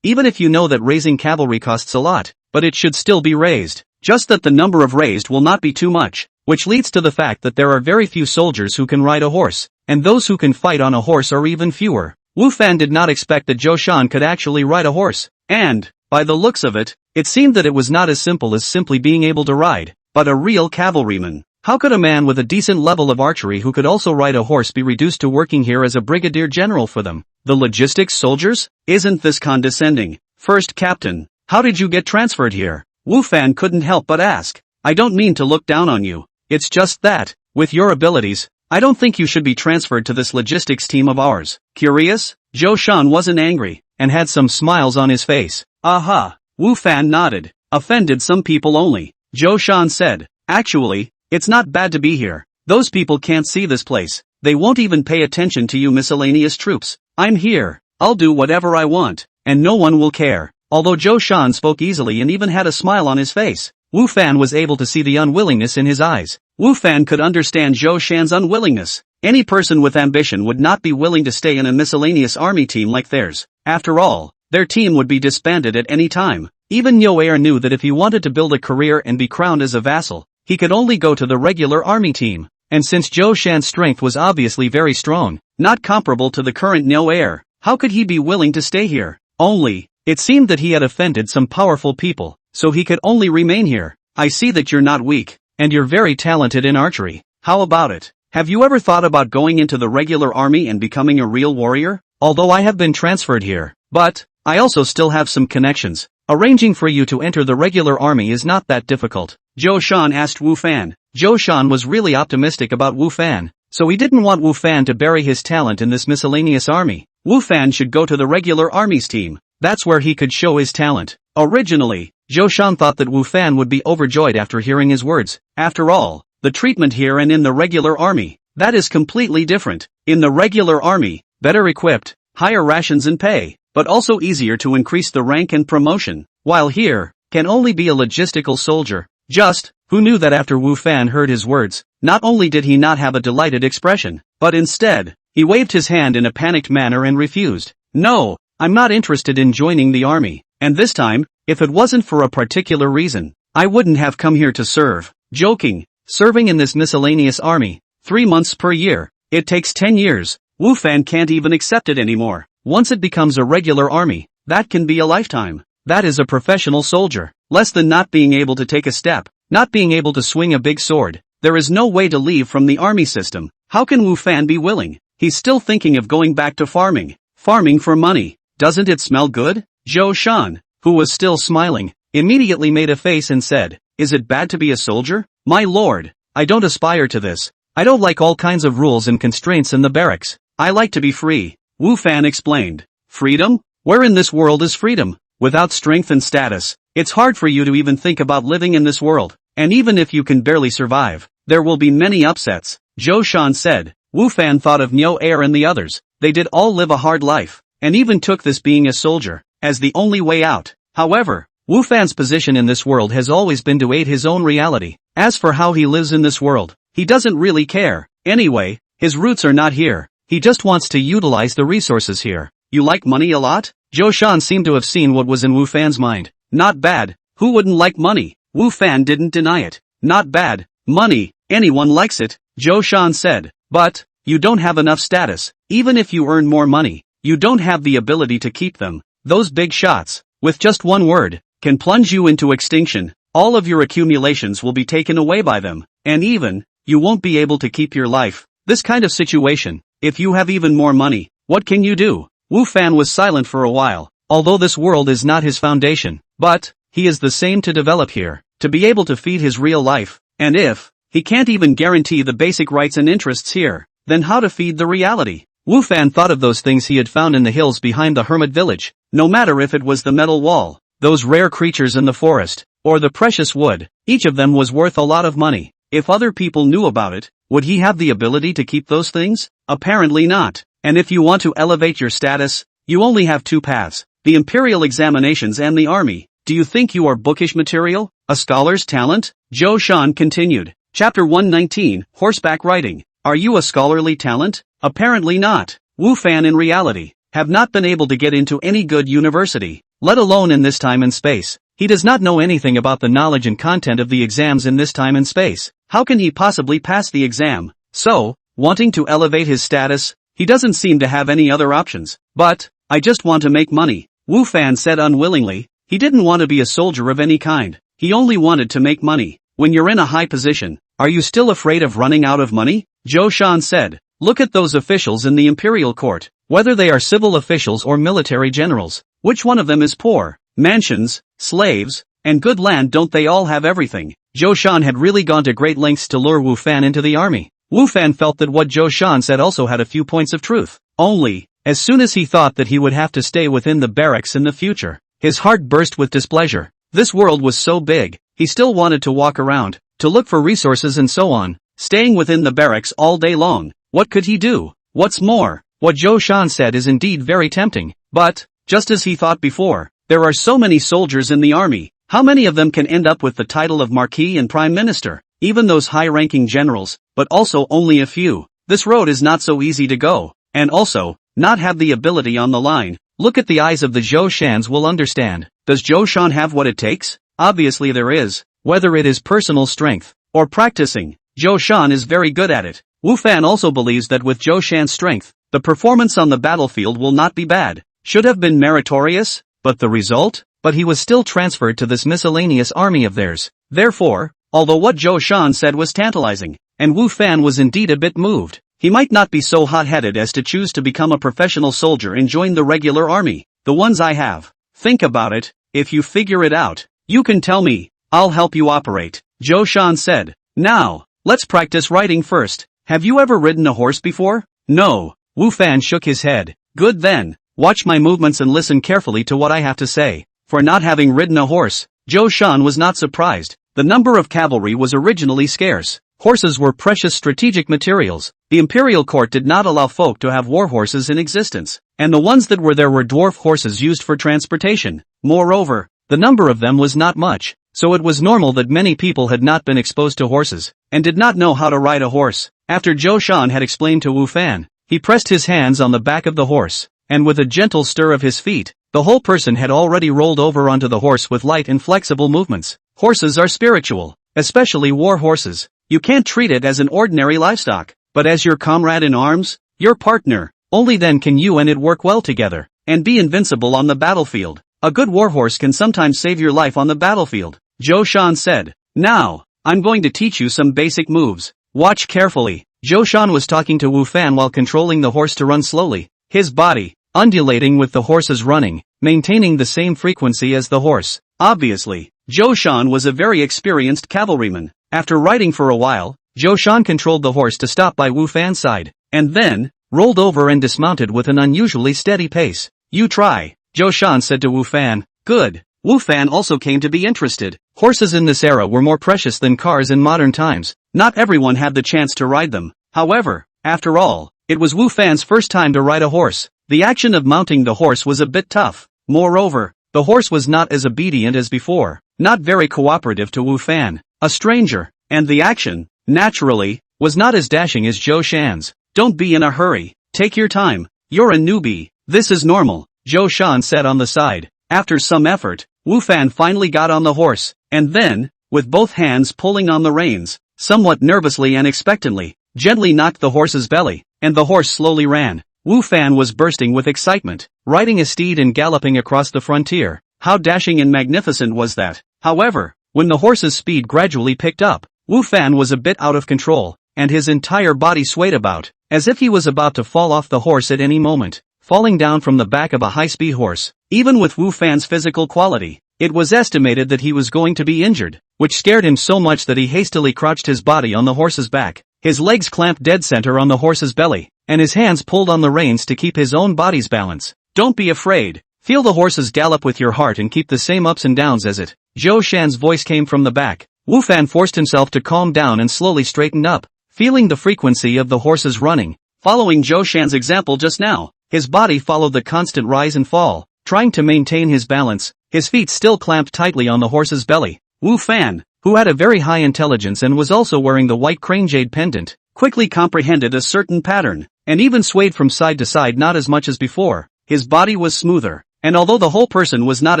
even if you know that raising cavalry costs a lot, but it should still be raised, just that the number of raised will not be too much, which leads to the fact that there are very few soldiers who can ride a horse, and those who can fight on a horse are even fewer. Wu Fan did not expect that Zhou Shan could actually ride a horse, and, by the looks of it, it seemed that it was not as simple as simply being able to ride, but a real cavalryman. How could a man with a decent level of archery who could also ride a horse be reduced to working here as a brigadier general for them? The logistics soldiers? Isn't this condescending? First captain, how did you get transferred here? Wu Fan couldn't help but ask. I don't mean to look down on you. It's just that, with your abilities, I don't think you should be transferred to this logistics team of ours. Curious? Zhou Shan wasn't angry, and had some smiles on his face. Aha! Wu Fan nodded. Offended some people only. Zhou Shan said, actually, it's not bad to be here. Those people can't see this place. They won't even pay attention to you miscellaneous troops. I'm here. I'll do whatever I want, and no one will care. Although Zhou Shan spoke easily and even had a smile on his face, Wu Fan was able to see the unwillingness in his eyes. Wu Fan could understand Zhou Shan's unwillingness. Any person with ambition would not be willing to stay in a miscellaneous army team like theirs. After all, their team would be disbanded at any time. Even Nyo Air knew that if he wanted to build a career and be crowned as a vassal, he could only go to the regular army team. And since Zhou Shan's strength was obviously very strong, not comparable to the current Nyo Air, how could he be willing to stay here? Only, it seemed that he had offended some powerful people, so he could only remain here. I see that you're not weak, and you're very talented in archery. How about it? Have you ever thought about going into the regular army and becoming a real warrior? Although I have been transferred here, but I also still have some connections. Arranging for you to enter the regular army is not that difficult. Zhou Shan asked Wu Fan. Zhou Shan was really optimistic about Wu Fan, so he didn't want Wu Fan to bury his talent in this miscellaneous army. Wu Fan should go to the regular army's team. That's where he could show his talent. Originally, Zhou Shan thought that Wu Fan would be overjoyed after hearing his words. After all, the treatment here and in the regular army, that is completely different. In the regular army, better equipped, higher rations and pay, but also easier to increase the rank and promotion, while here, can only be a logistical soldier. Just, who knew that after Wu Fan heard his words, not only did he not have a delighted expression, but instead, he waved his hand in a panicked manner and refused. No, I'm not interested in joining the army, and this time, if it wasn't for a particular reason, I wouldn't have come here to serve. Joking, serving in this miscellaneous army, 3 months per year, it takes 10 years, Wu Fan can't even accept it anymore. Once it becomes a regular army, that can be a lifetime. That is a professional soldier, less than not being able to take a step, not being able to swing a big sword. There is no way to leave from the army system. How can Wu Fan be willing? He's still thinking of going back to farming. Farming for money. Doesn't it smell good? Zhou Shan, who was still smiling, immediately made a face and said, is it bad to be a soldier? My lord, I don't aspire to this. I don't like all kinds of rules and constraints in the barracks. I like to be free. Wu Fan explained. Freedom? Where in this world is freedom? Without strength and status, it's hard for you to even think about living in this world, and even if you can barely survive, there will be many upsets, Zhou Shan said. Wu Fan thought of Niu Air and the others. They did all live a hard life, and even took this being a soldier as the only way out. However, Wu Fan's position in this world has always been to aid his own reality. As for how he lives in this world, he doesn't really care. Anyway, his roots are not here. He just wants to utilize the resources here. You like money a lot? Zhou Shan seemed to have seen what was in Wu Fan's mind. Not bad. Who wouldn't like money? Wu Fan didn't deny it. Not bad. Money. Anyone likes it, Zhou Shan said. But, you don't have enough status. Even if you earn more money, you don't have the ability to keep them. Those big shots, with just one word, can plunge you into extinction. All of your accumulations will be taken away by them. And even, you won't be able to keep your life. This kind of situation, if you have even more money, what can you do? Wu Fan was silent for a while, although this world is not his foundation, but, he is the same to develop here, to be able to feed his real life, and if, he can't even guarantee the basic rights and interests here, then how to feed the reality? Wu Fan thought of those things he had found in the hills behind the hermit village, no matter if it was the metal wall, those rare creatures in the forest, or the precious wood, each of them was worth a lot of money. If other people knew about it, would he have the ability to keep those things? Apparently not. And if you want to elevate your status, you only have 2 paths, the imperial examinations and the army. Do you think you are bookish material? A scholar's talent? Zhou Shan continued. Chapter 119, Horseback Riding. Are you a scholarly talent? Apparently not. Wu Fan in reality, have not been able to get into any good university, let alone in this time and space. He does not know anything about the knowledge and content of the exams in this time and space. How can he possibly pass the exam? So, wanting to elevate his status, he doesn't seem to have any other options. But, I just want to make money, Wu Fan said unwillingly. He didn't want to be a soldier of any kind. He only wanted to make money. When you're in a high position, are you still afraid of running out of money? Zhou Shan said. Look at those officials in the imperial court. Whether they are civil officials or military generals, which one of them is poor? Mansions, slaves, and good land, don't they all have everything? Zhou Shan had really gone to great lengths to lure Wu Fan into the army. Wu Fan felt that what Zhou Shan said also had a few points of truth. Only, as soon as he thought that he would have to stay within the barracks in the future, his heart burst with displeasure. This world was so big, he still wanted to walk around, to look for resources and so on, staying within the barracks all day long. What could he do? What's more, what Zhou Shan said is indeed very tempting, but, just as he thought before, there are so many soldiers in the army. How many of them can end up with the title of Marquis and Prime Minister? Even those high-ranking generals, but also only a few. This road is not so easy to go, and also, not have the ability on the line. Look at the eyes of the Zhou Shans will understand. Does Zhou Shan have what it takes? Obviously there is. Whether it is personal strength, or practicing, Zhou Shan is very good at it. Wu Fan also believes that with Zhou Shan's strength, the performance on the battlefield will not be bad. Should have been meritorious, but the result? But he was still transferred to this miscellaneous army of theirs. Therefore, although what Zhou Shan said was tantalizing, and Wu Fan was indeed a bit moved, he might not be so hot-headed as to choose to become a professional soldier and join the regular army. The ones I have. Think about it. If you figure it out, you can tell me. I'll help you operate, Zhou Shan said. Now, let's practice riding first. Have you ever ridden a horse before? No. Wu Fan shook his head. Good then. Watch my movements and listen carefully to what I have to say. For not having ridden a horse, Zhou Shan was not surprised. The number of cavalry was originally scarce. Horses were precious strategic materials. The imperial court did not allow folk to have war horses in existence, and the ones that were there were dwarf horses used for transportation. Moreover, the number of them was not much, so it was normal that many people had not been exposed to horses, and did not know how to ride a horse. After Zhou Shan had explained to Wu Fan, he pressed his hands on the back of the horse, and with a gentle stir of his feet, the whole person had already rolled over onto the horse with light and flexible movements. Horses are spiritual, especially war horses. You can't treat it as an ordinary livestock, but as your comrade in arms, your partner. Only then can you and it work well together, and be invincible on the battlefield. A good warhorse can sometimes save your life on the battlefield, Zhou Shan said. Now, I'm going to teach you some basic moves. Watch carefully. Zhou Shan was talking to Wu Fan while controlling the horse to run slowly, his body undulating with the horse's running, maintaining the same frequency as the horse. Obviously, Zhou Shan was a very experienced cavalryman. After riding for a while, Zhou Shan controlled the horse to stop by Wu Fan's side, and then rolled over and dismounted with an unusually steady pace. You try, Zhou Shan said to Wu Fan. Good. Wu Fan also came to be interested. Horses in this era were more precious than cars in modern times. Not everyone had the chance to ride them. However, after all, it was Wu Fan's first time to ride a horse. The action of mounting the horse was a bit tough. Moreover, the horse was not as obedient as before, not very cooperative to Wu Fan, a stranger, and the action, naturally, was not as dashing as Zhou Shan's. Don't be in a hurry. Take your time. You're a newbie. This is normal, Zhou Shan said on the side. After some effort, Wu Fan finally got on the horse, and then, with both hands pulling on the reins, somewhat nervously and expectantly, gently knocked the horse's belly, and the horse slowly ran. Wu Fan was bursting with excitement, riding a steed and galloping across the frontier. How dashing and magnificent was that? However, when the horse's speed gradually picked up, Wu Fan was a bit out of control, and his entire body swayed about, as if he was about to fall off the horse at any moment, falling down from the back of a high-speed horse. Even with Wu Fan's physical quality, it was estimated that he was going to be injured, which scared him so much that he hastily crouched his body on the horse's back, his legs clamped dead center on the horse's belly, and his hands pulled on the reins to keep his own body's balance. Don't be afraid. Feel the horse's gallop with your heart and keep the same ups and downs as it. Zhou Shan's voice came from the back. Wu Fan forced himself to calm down and slowly straightened up, feeling the frequency of the horse's running. Following Zhou Shan's example just now, his body followed the constant rise and fall, trying to maintain his balance, his feet still clamped tightly on the horse's belly. Wu Fan, who had a very high intelligence and was also wearing the white crane jade pendant, quickly comprehended a certain pattern, and even swayed from side to side not as much as before. His body was smoother, and although the whole person was not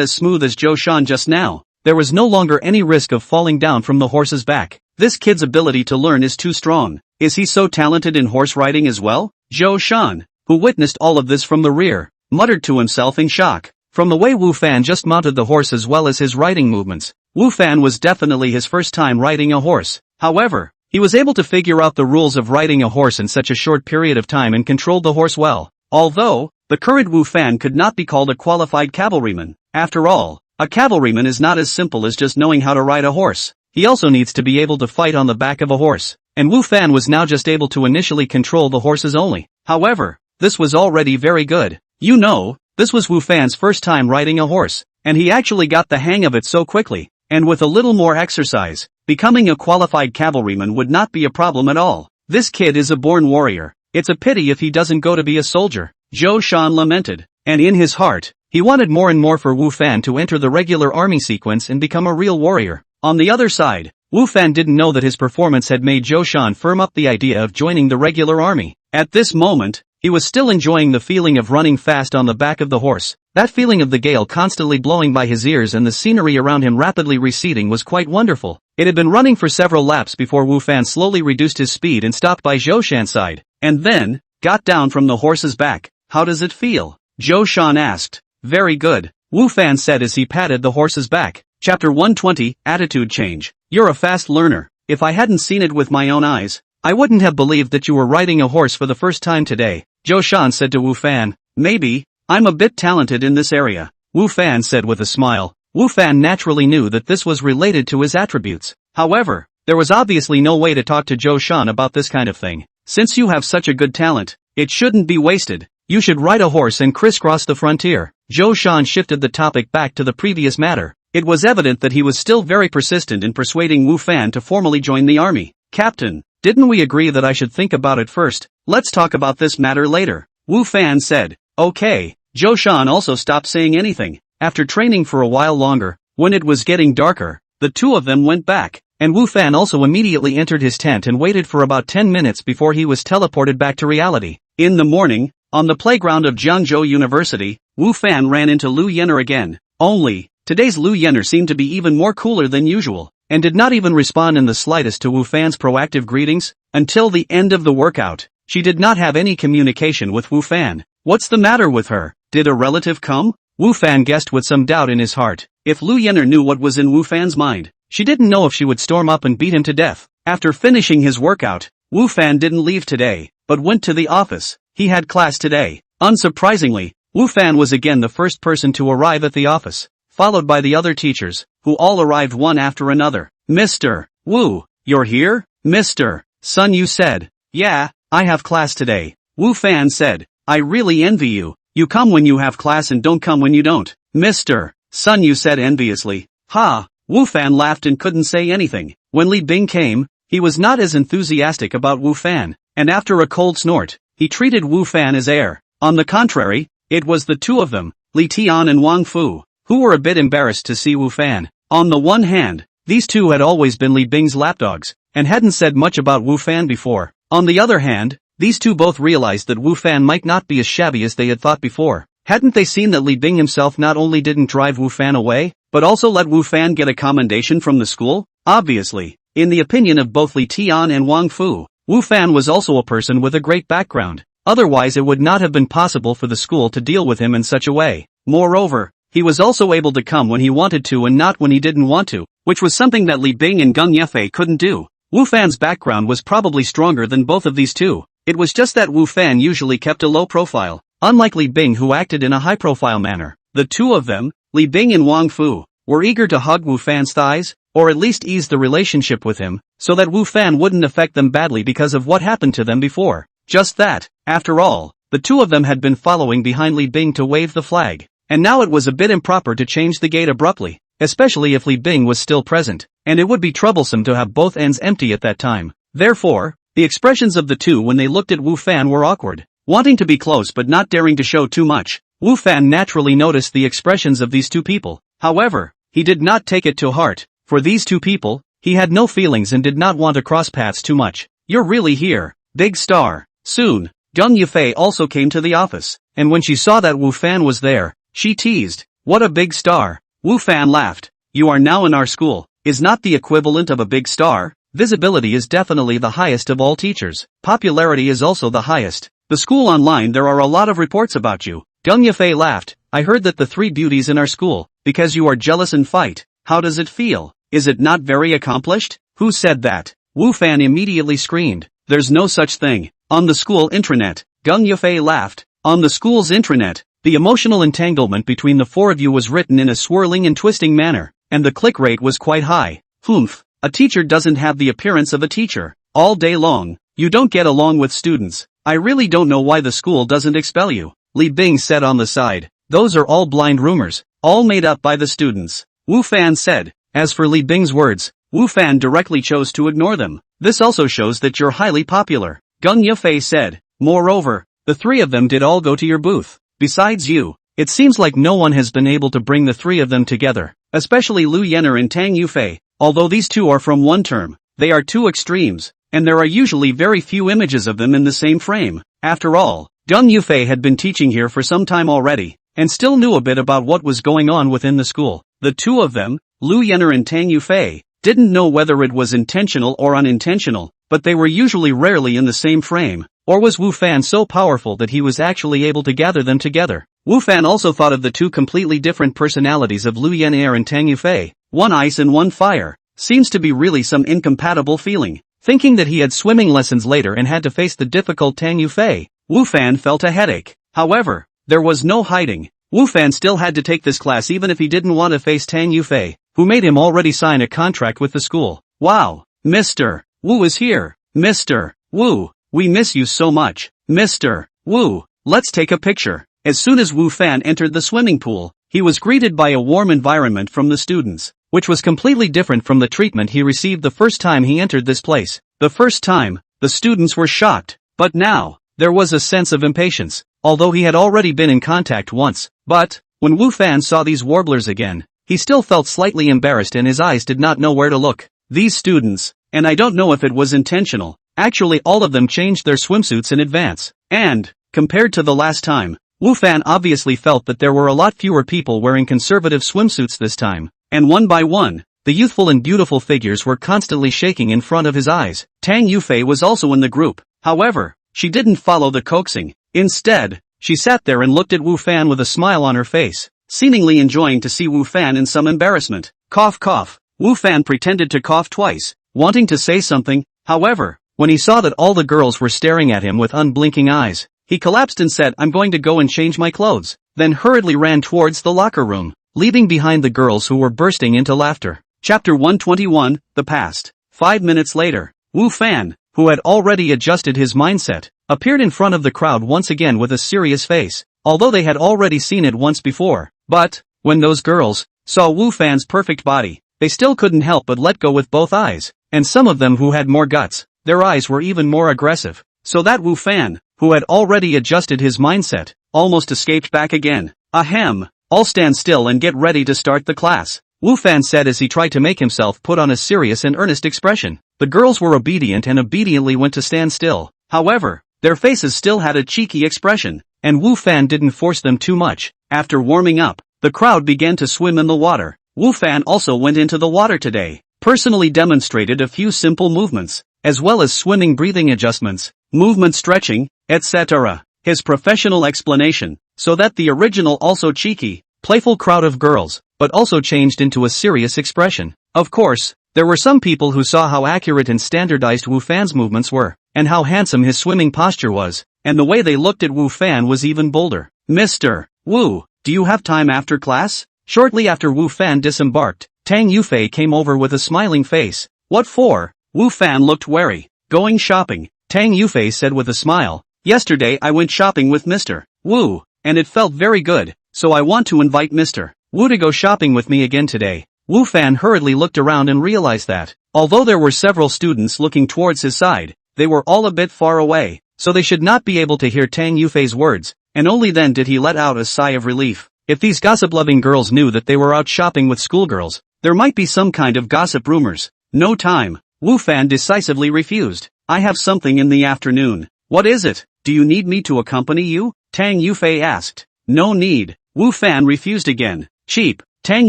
as smooth as Zhou Shan just now, there was no longer any risk of falling down from the horse's back. This kid's ability to learn is too strong. Is he so talented in horse riding as well? Zhou Shan, who witnessed all of this from the rear, muttered to himself in shock. From the way Wu Fan just mounted the horse as well as his riding movements, Wu Fan was definitely his first time riding a horse. However, he was able to figure out the rules of riding a horse in such a short period of time and controlled the horse well. Although, the current Wu Fan could not be called a qualified cavalryman. After all, a cavalryman is not as simple as just knowing how to ride a horse. He also needs to be able to fight on the back of a horse. And Wu Fan was now just able to initially control the horses only. However, this was already very good. You know, this was Wu Fan's first time riding a horse, and he actually got the hang of it so quickly, and with a little more exercise, becoming a qualified cavalryman would not be a problem at all. This kid is a born warrior. It's a pity if he doesn't go to be a soldier, Zhou Shan lamented, and in his heart, he wanted more and more for Wu Fan to enter the regular army sequence and become a real warrior. On the other side, Wu Fan didn't know that his performance had made Zhou Shan firm up the idea of joining the regular army. At this moment, he was still enjoying the feeling of running fast on the back of the horse. That feeling of the gale constantly blowing by his ears and the scenery around him rapidly receding was quite wonderful. It had been running for several laps before Wu Fan slowly reduced his speed and stopped by Zhou Shan's side, and then got down from the horse's back. How does it feel? Zhou Shan asked. Very good, Wu Fan said as he patted the horse's back. Chapter 120, Attitude Change. You're a fast learner. If I hadn't seen it with my own eyes, I wouldn't have believed that you were riding a horse for the first time today, Zhou Shan said to Wu Fan. Maybe, I'm a bit talented in this area, Wu Fan said with a smile. Wu Fan naturally knew that this was related to his attributes. However, there was obviously no way to talk to Zhou Shan about this kind of thing. Since you have such a good talent, it shouldn't be wasted. You should ride a horse and crisscross the frontier. Zhou Shan shifted the topic back to the previous matter. It was evident that he was still very persistent in persuading Wu Fan to formally join the army. Captain, didn't we agree that I should think about it first? Let's talk about this matter later. Wu Fan said. Okay. Zhou Shan also stopped saying anything. After training for a while longer, when it was getting darker, the two of them went back, and Wu Fan also immediately entered his tent and waited for about 10 minutes before he was teleported back to reality. In the morning, on the playground of Jiangzhou University, Wu Fan ran into Lu Yenner again. Only, today's Lu Yenner seemed to be even more cooler than usual, and did not even respond in the slightest to Wu Fan's proactive greetings. Until the end of the workout, she did not have any communication with Wu Fan. What's the matter with her? Did a relative come? Wu Fan guessed with some doubt in his heart. If Lu Yenner knew what was in Wu Fan's mind, she didn't know if she would storm up and beat him to death. After finishing his workout, Wu Fan didn't leave today, but went to the office. He had class today. Unsurprisingly, Wu Fan was again the first person to arrive at the office, followed by the other teachers, who all arrived one after another. Mr. Wu, you're here? Mr. Sun Yu said. Yeah, I have class today. Wu Fan said. I really envy you. You come when you have class and don't come when you don't. Mr. Sun Yu said enviously. Ha! Wu Fan laughed and couldn't say anything. When Li Bing came, he was not as enthusiastic about Wu Fan, and after a cold snort, he treated Wu Fan as heir. On the contrary, it was the two of them, Li Tian and Wang Fu, who were a bit embarrassed to see Wu Fan. On the one hand, these two had always been Li Bing's lapdogs, and hadn't said much about Wu Fan before. On the other hand, these two both realized that Wu Fan might not be as shabby as they had thought before. Hadn't they seen that Li Bing himself not only didn't drive Wu Fan away, but also let Wu Fan get a commendation from the school? Obviously, in the opinion of both Li Tian and Wang Fu, Wu Fan was also a person with a great background. Otherwise it would not have been possible for the school to deal with him in such a way. Moreover, he was also able to come when he wanted to and not when he didn't want to, which was something that Li Bing and Gung Yefei couldn't do. Wu Fan's background was probably stronger than both of these two. It was just that Wu Fan usually kept a low profile, unlike Li Bing who acted in a high-profile manner. The two of them, Li Bing and Wang Fu, were eager to hug Wu Fan's thighs, or at least ease the relationship with him, so that Wu Fan wouldn't affect them badly because of what happened to them before. Just that, after all, the two of them had been following behind Li Bing to wave the flag, and now it was a bit improper to change the gate abruptly, especially if Li Bing was still present, and it would be troublesome to have both ends empty at that time. Therefore, the expressions of the two when they looked at Wu Fan were awkward, wanting to be close but not daring to show too much. Wu Fan naturally noticed the expressions of these two people. However, he did not take it to heart. For these two people, he had no feelings and did not want to cross paths too much. You're really here, big star. Soon, Gung Yefei also came to the office, and when she saw that Wu Fan was there, she teased, "What a big star." Wu Fan laughed. "You are now in our school. Is not the equivalent of a big star? Visibility is definitely the highest of all teachers. Popularity is also the highest. The school online there are a lot of reports about you." Gung Yefei laughed. "I heard that the three beauties in our school, because you are jealous and fight. How does it feel? Is it not very accomplished?" "Who said that?" Wu Fan immediately screamed. "There's no such thing. On the school intranet." Gung Yefei laughed. "On the school's intranet, the emotional entanglement between the four of you was written in a swirling and twisting manner, and the click rate was quite high. Humph, a teacher doesn't have the appearance of a teacher. All day long, you don't get along with students. I really don't know why the school doesn't expel you," Li Bing said on the side. "Those are all blind rumors, all made up by the students," Wu Fan said. As for Li Bing's words, Wu Fan directly chose to ignore them. "This also shows that you're highly popular," Gung Yefei said. "Moreover, the three of them did all go to your booth. Besides you, it seems like no one has been able to bring the three of them together, especially Lu Yenner and Tang Yufei. Although these two are from one term, they are two extremes, and there are usually very few images of them in the same frame. After all, Gung Yufei had been teaching here for some time already, and still knew a bit about what was going on within the school. The two of them, Lu Yenner and Tang Yufei, didn't know whether it was intentional or unintentional, but they were usually rarely in the same frame. Or was Wu Fan so powerful that he was actually able to gather them together? Wu Fan also thought of the two completely different personalities of Lu Yenner and Tang Yufei, one ice and one fire. Seems to be really some incompatible feeling. Thinking that he had swimming lessons later and had to face the difficult Tang Yufei, Wu Fan felt a headache. However, there was no hiding. Wu Fan still had to take this class even if he didn't want to face Tang Yufei, who made him already sign a contract with the school. "Wow, Mr. Wu is here. Mr. Wu, we miss you so much. Mr. Wu, let's take a picture." As soon as Wu Fan entered the swimming pool, he was greeted by a warm environment from the students, which was completely different from the treatment he received the first time he entered this place. The first time, the students were shocked, but now, there was a sense of impatience, although he had already been in contact once. But, when Wu Fan saw these warblers again, he still felt slightly embarrassed and his eyes did not know where to look. These students, and I don't know if it was intentional, actually all of them changed their swimsuits in advance. And, compared to the last time, Wu Fan obviously felt that there were a lot fewer people wearing conservative swimsuits this time, and one by one, the youthful and beautiful figures were constantly shaking in front of his eyes. Tang Yufei was also in the group. However, she didn't follow the coaxing. Instead, she sat there and looked at Wu Fan with a smile on her face, seemingly enjoying to see Wu Fan in some embarrassment. Cough cough. Wu Fan pretended to cough twice, wanting to say something. However, when he saw that all the girls were staring at him with unblinking eyes, he collapsed and said, "I'm going to go and change my clothes," then hurriedly ran towards the locker room, leaving behind the girls who were bursting into laughter. Chapter 121, The Past. 5 minutes later, Wu Fan, who had already adjusted his mindset, appeared in front of the crowd once again with a serious face, although they had already seen it once before. But, when those girls saw Wu Fan's perfect body, they still couldn't help but let go with both eyes, and some of them who had more guts, their eyes were even more aggressive, so that Wu Fan, who had already adjusted his mindset, almost escaped back again. Ahem, all stand still and get ready to start the class, Wu Fan said as he tried to make himself put on a serious and earnest expression. The girls were obedient and obediently went to stand still. However, their faces still had a cheeky expression, and Wu Fan didn't force them too much. After warming up, the crowd began to swim in the water. Wu Fan also went into the water today, personally demonstrated a few simple movements, as well as swimming breathing adjustments, movement stretching, etc. His professional explanation, so that the original also cheeky, playful crowd of girls, but also changed into a serious expression. Of course, there were some people who saw how accurate and standardized Wu Fan's movements were, and how handsome his swimming posture was, and the way they looked at Wu Fan was even bolder. "Mr. Wu, do you have time after class?" Shortly after Wu Fan disembarked, Tang Yufei came over with a smiling face. "What for?" Wu Fan looked wary. "Going shopping," Tang Yufei said with a smile. "Yesterday I went shopping with Mr. Wu, and it felt very good, so I want to invite Mr. Wu to go shopping with me again today." Wu Fan hurriedly looked around and realized that, although there were several students looking towards his side, they were all a bit far away, so they should not be able to hear Tang Yufei's words, and only then did he let out a sigh of relief. If these gossip-loving girls knew that they were out shopping with schoolgirls, there might be some kind of gossip rumors. No time, Wu Fan decisively refused. "I have something in the afternoon." "What is it? Do you need me to accompany you?" Tang Yufei asked. "No need." Wu Fan refused again. "Cheap." Tang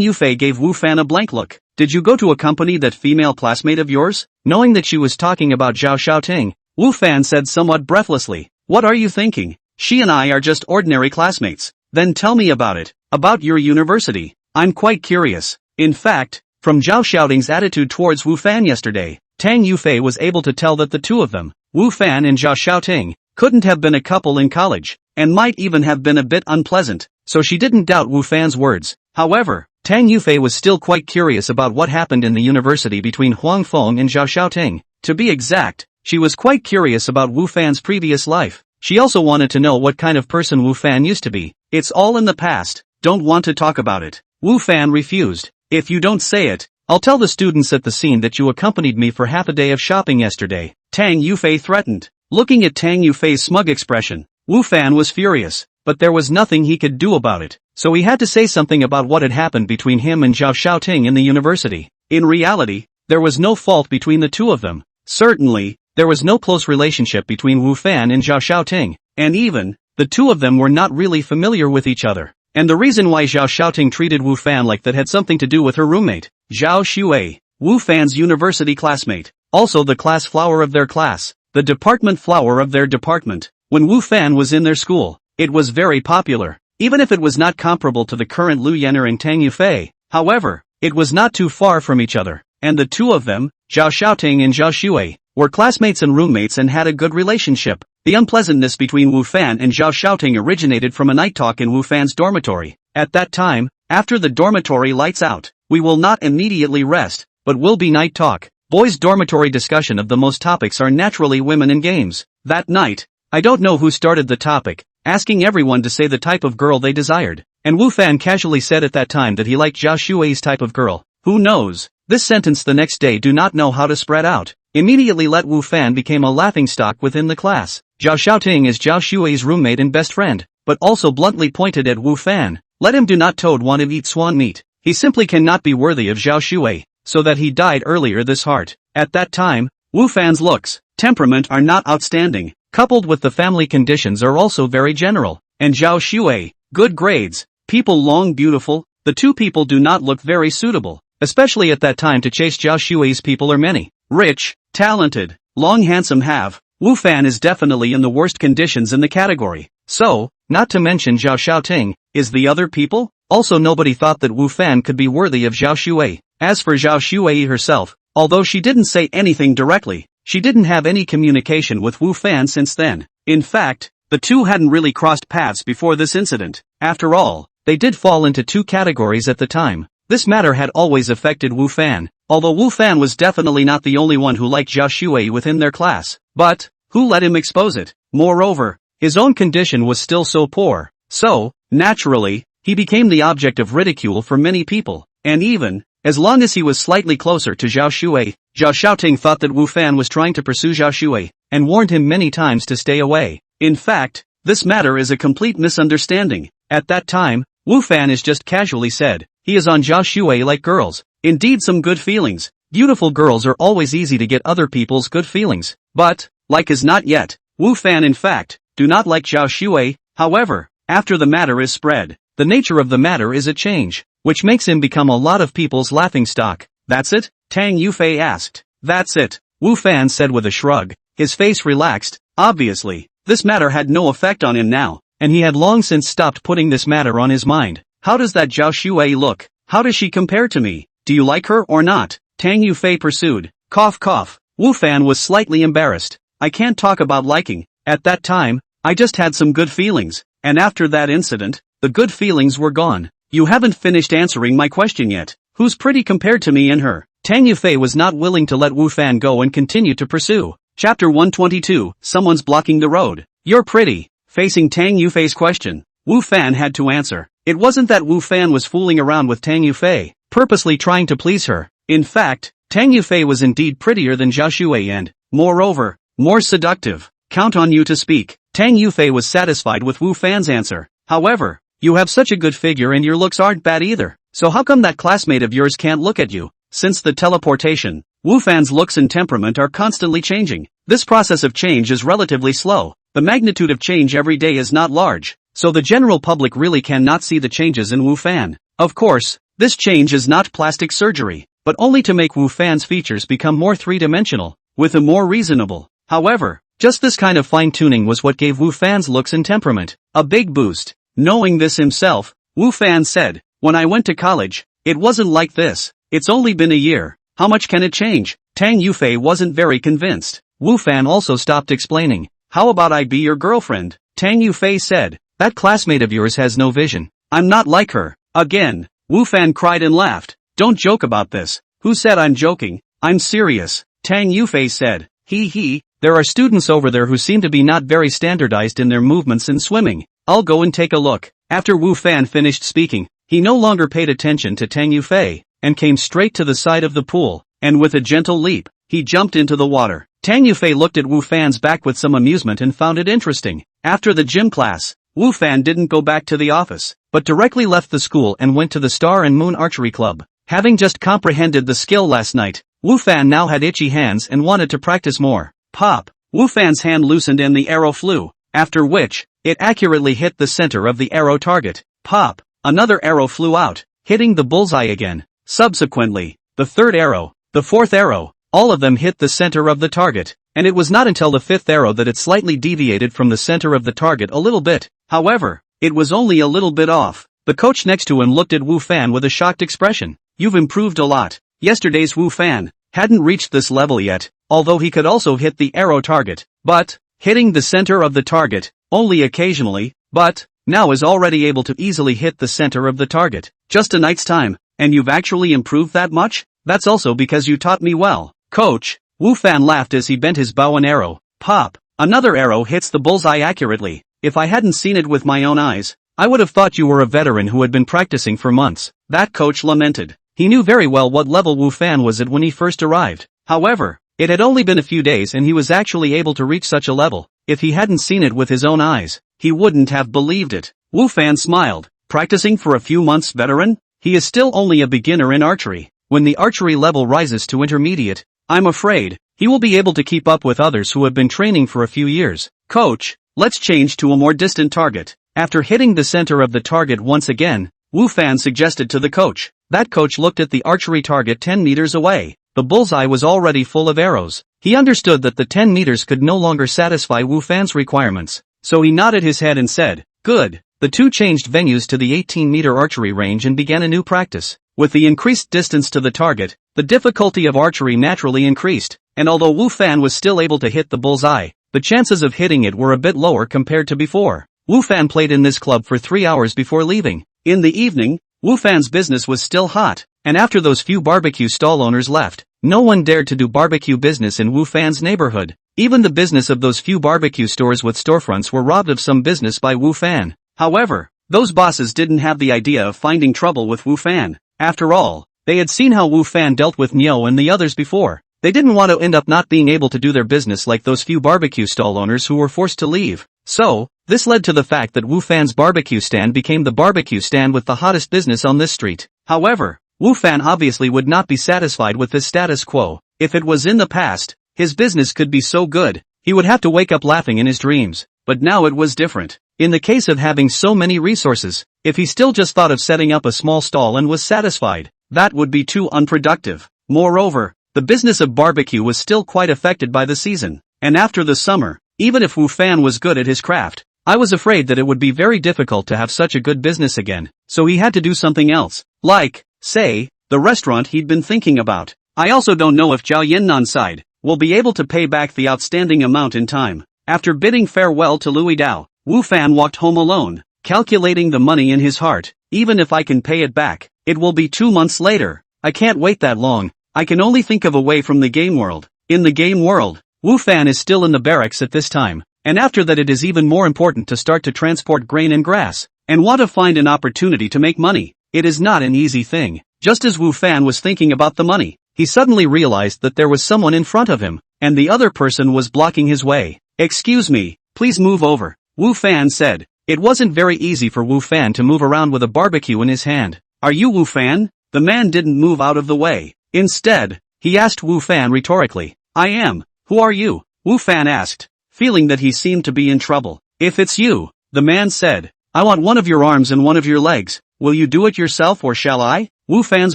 Yufei gave Wu Fan a blank look. "Did you go to accompany that female classmate of yours?" Knowing that she was talking about Zhao Xiaoting, Wu Fan said somewhat breathlessly. "What are you thinking? She and I are just ordinary classmates." "Then tell me about it, about your university. I'm quite curious." In fact, from Zhao Xiaoting's attitude towards Wu Fan yesterday, Tang Yufei was able to tell that the two of them, Wu Fan and Zhao Xiaoting, couldn't have been a couple in college, and might even have been a bit unpleasant, so she didn't doubt Wu Fan's words. However, Tang Yufei was still quite curious about what happened in the university between Huang Feng and Zhao Xiaoting. To be exact, she was quite curious about Wu Fan's previous life. She also wanted to know what kind of person Wu Fan used to be. "It's all in the past, don't want to talk about it." Wu Fan refused. "If you don't say it, I'll tell the students at the scene that you accompanied me for half a day of shopping yesterday," Tang Yufei threatened. Looking at Tang Yufei's smug expression, Wu Fan was furious, but there was nothing he could do about it, so he had to say something about what had happened between him and Zhao Xiaoting in the university. In reality, there was no fault between the two of them. Certainly, there was no close relationship between Wu Fan and Zhao Xiaoting, and even, the two of them were not really familiar with each other. And the reason why Zhao Xiaoting treated Wu Fan like that had something to do with her roommate, Zhao Xue, Wu Fan's university classmate, also the class flower of their class, the department flower of their department. When Wu Fan was in their school, it was very popular, even if it was not comparable to the current Lu Yener and Tang Yufei. However, it was not too far from each other, and the two of them, Zhao Xiaoting and Zhao Xue, were classmates and roommates and had a good relationship. The unpleasantness between Wu Fan and Zhao Xiaoting originated from a night talk in Wu Fan's dormitory. At that time, after the dormitory lights out, we will not immediately rest, but will be night talk. Boys' dormitory discussion of the most topics are naturally women and games. That night, I don't know who started the topic, asking everyone to say the type of girl they desired, and Wu Fan casually said at that time that he liked Zhao Xue's type of girl. Who knows? This sentence the next day do not know how to spread out. immediately let Wu Fan become a laughingstock within the class. Zhao Xiaoting is Zhao Xue's roommate and best friend, but also bluntly pointed at Wu Fan. Let him do not toad want to eat swan meat. He simply cannot be worthy of Zhao Xue, so that he died earlier this heart. At that time, Wu Fan's looks, temperament are not outstanding, coupled with the family conditions are also very general. And Zhao Xue, good grades, people long beautiful, the two people do not look very suitable, especially at that time to chase Zhao Xue's people are many. Rich, talented, long handsome have, Wu Fan is definitely in the worst conditions in the category. So, not to mention Zhao Xiaoting, is the other people? Also nobody thought that Wu Fan could be worthy of Zhao Xue. As for Zhao Xue herself, although she didn't say anything directly, she didn't have any communication with Wu Fan since then. In fact, the two hadn't really crossed paths before this incident. After all, they did fall into two categories at the time. This matter had always affected Wu Fan, although Wu Fan was definitely not the only one who liked Zhao Xue within their class. But, who let him expose it? Moreover, his own condition was still so poor. So, naturally, he became the object of ridicule for many people. And even, as long as he was slightly closer to Zhao Xue, Zhao Xiaoting thought that Wu Fan was trying to pursue Zhao Xue, and warned him many times to stay away. In fact, this matter is a complete misunderstanding. At that time, Wu Fan is just casually said, he is on Zhao Xue like girls. Indeed some good feelings. Beautiful girls are always easy to get other people's good feelings. But, like is not yet. Wu Fan in fact, do not like Zhao Xue. However, after the matter is spread, the nature of the matter is a change, which makes him become a lot of people's laughingstock. That's it? Tang Yufei asked. That's it, Wu Fan said with a shrug. His face relaxed. Obviously, this matter had no effect on him now, and he had long since stopped putting this matter on his mind. How does that Zhao Xue look? How does she compare to me? Do you like her or not? Tang Yufei pursued. Cough cough. Wu Fan was slightly embarrassed. I can't talk about liking. At that time, I just had some good feelings, and after that incident, the good feelings were gone. You haven't finished answering my question yet. Who's pretty compared to me and her? Tang Yufei was not willing to let Wu Fan go and continue to pursue. Chapter 122, Someone's blocking the road. You're pretty. Facing Tang Yufei's question, Wu Fan had to answer. It wasn't that Wu Fan was fooling around with Tang Yufei, purposely trying to please her. In fact, Tang Yufei was indeed prettier than Zhao Xue and, moreover, more seductive. Count on you to speak. Tang Yufei was satisfied with Wu Fan's answer. However, you have such a good figure and your looks aren't bad either. So how come that classmate of yours can't look at you? Since the teleportation, Wu Fan's looks and temperament are constantly changing. This process of change is relatively slow. The magnitude of change every day is not large, so the general public really cannot see the changes in Wu Fan. Of course, this change is not plastic surgery, but only to make Wu Fan's features become more three-dimensional, with a more reasonable. However, just this kind of fine-tuning was what gave Wu Fan's looks and temperament a big boost. Knowing this himself, Wu Fan said, when I went to college, it wasn't like this. It's only been a year. How much can it change? Tang Yufei wasn't very convinced. Wu Fan also stopped explaining. How about I be your girlfriend? Tang Yufei said, that classmate of yours has no vision. I'm not like her. Again, Wu Fan cried and laughed. Don't joke about this. Who said I'm joking? I'm serious. Tang Yufei said, he, there are students over there who seem to be not very standardized in their movements in swimming. I'll go and take a look. After Wu Fan finished speaking, he no longer paid attention to Tang Yufei, and came straight to the side of the pool, and with a gentle leap, he jumped into the water. Tang Yufei looked at Wu Fan's back with some amusement and found it interesting. After the gym class, Wu Fan didn't go back to the office, but directly left the school and went to the Star and Moon Archery Club. Having just comprehended the skill last night, Wu Fan now had itchy hands and wanted to practice more. Pop! Wu Fan's hand loosened and the arrow flew, after which, it accurately hit the center of the arrow target. Pop! Another arrow flew out, hitting the bullseye again. Subsequently, the third arrow, the fourth arrow, all of them hit the center of the target, and it was not until the fifth arrow that it slightly deviated from the center of the target a little bit. However, it was only a little bit off. The coach next to him looked at Wu Fan with a shocked expression. You've improved a lot. Yesterday's Wu Fan hadn't reached this level yet, although he could also hit the arrow target, but, hitting the center of the target, only occasionally, but, now is already able to easily hit the center of the target. Just a night's time, and you've actually improved that much? That's also because you taught me well. Coach, Wu Fan laughed as he bent his bow and arrow. Pop! Another arrow hits the bullseye accurately. If I hadn't seen it with my own eyes, I would have thought you were a veteran who had been practicing for months. That coach lamented. He knew very well what level Wu Fan was at when he first arrived. However, It had only been a few days and he was actually able to reach such a level. If he hadn't seen it with his own eyes, he wouldn't have believed it. Wu Fan smiled. Practicing for a few months, veteran? He is still only a beginner in archery. When the archery level rises to intermediate, I'm afraid, he will be able to keep up with others who have been training for a few years. Coach, let's change to a more distant target. After hitting the center of the target once again, Wu Fan suggested to the coach. That coach looked at the archery target 10 meters away. The bullseye was already full of arrows. He understood that the 10 meters could no longer satisfy Wu Fan's requirements, so he nodded his head and said, "Good." The two changed venues to the 18-meter archery range and began a new practice. With the increased distance to the target, the difficulty of archery naturally increased, and although Wu Fan was still able to hit the bullseye, the chances of hitting it were a bit lower compared to before. Wu Fan played in this club for 3 hours before leaving. In the evening, Wu Fan's business was still hot, and after those few barbecue stall owners left, no one dared to do barbecue business in Wu Fan's neighborhood. Even the business of those few barbecue stores with storefronts were robbed of some business by Wu Fan. However, those bosses didn't have the idea of finding trouble with Wu Fan. After all, they had seen how Wu Fan dealt with Nyo and the others before. They didn't want to end up not being able to do their business like those few barbecue stall owners who were forced to leave. So, this led to the fact that Wu Fan's barbecue stand became the barbecue stand with the hottest business on this street. However, Wu Fan obviously would not be satisfied with this status quo. If it was in the past, his business could be so good, he would have to wake up laughing in his dreams. But now it was different. In the case of having so many resources, if he still just thought of setting up a small stall and was satisfied, that would be too unproductive. Moreover, the business of barbecue was still quite affected by the season. And after the summer, even if Wu Fan was good at his craft, I was afraid that it would be very difficult to have such a good business again, so he had to do something else. Like, say, the restaurant he'd been thinking about. I also don't know if Zhao Yinnan's side will be able to pay back the outstanding amount in time. After bidding farewell to Louis Dao, Wu Fan walked home alone, calculating the money in his heart. Even if I can pay it back, it will be 2 months later. I can't wait that long. I can only think of a way from the game world. In the game world, Wu Fan is still in the barracks at this time, and after that it is even more important to start to transport grain and grass, and want to find an opportunity to make money. It is not an easy thing. Just as Wu Fan was thinking about the money, he suddenly realized that there was someone in front of him, and the other person was blocking his way. "Excuse me, please move over," Wu Fan said. It wasn't very easy for Wu Fan to move around with a barbecue in his hand. "Are you Wu Fan?" The man didn't move out of the way. Instead, he asked Wu Fan rhetorically. "I am. Who are you?" Wu Fan asked, feeling that he seemed to be in trouble. "If it's you," the man said, "I want one of your arms and one of your legs. Will you do it yourself or shall I?" Wu Fan's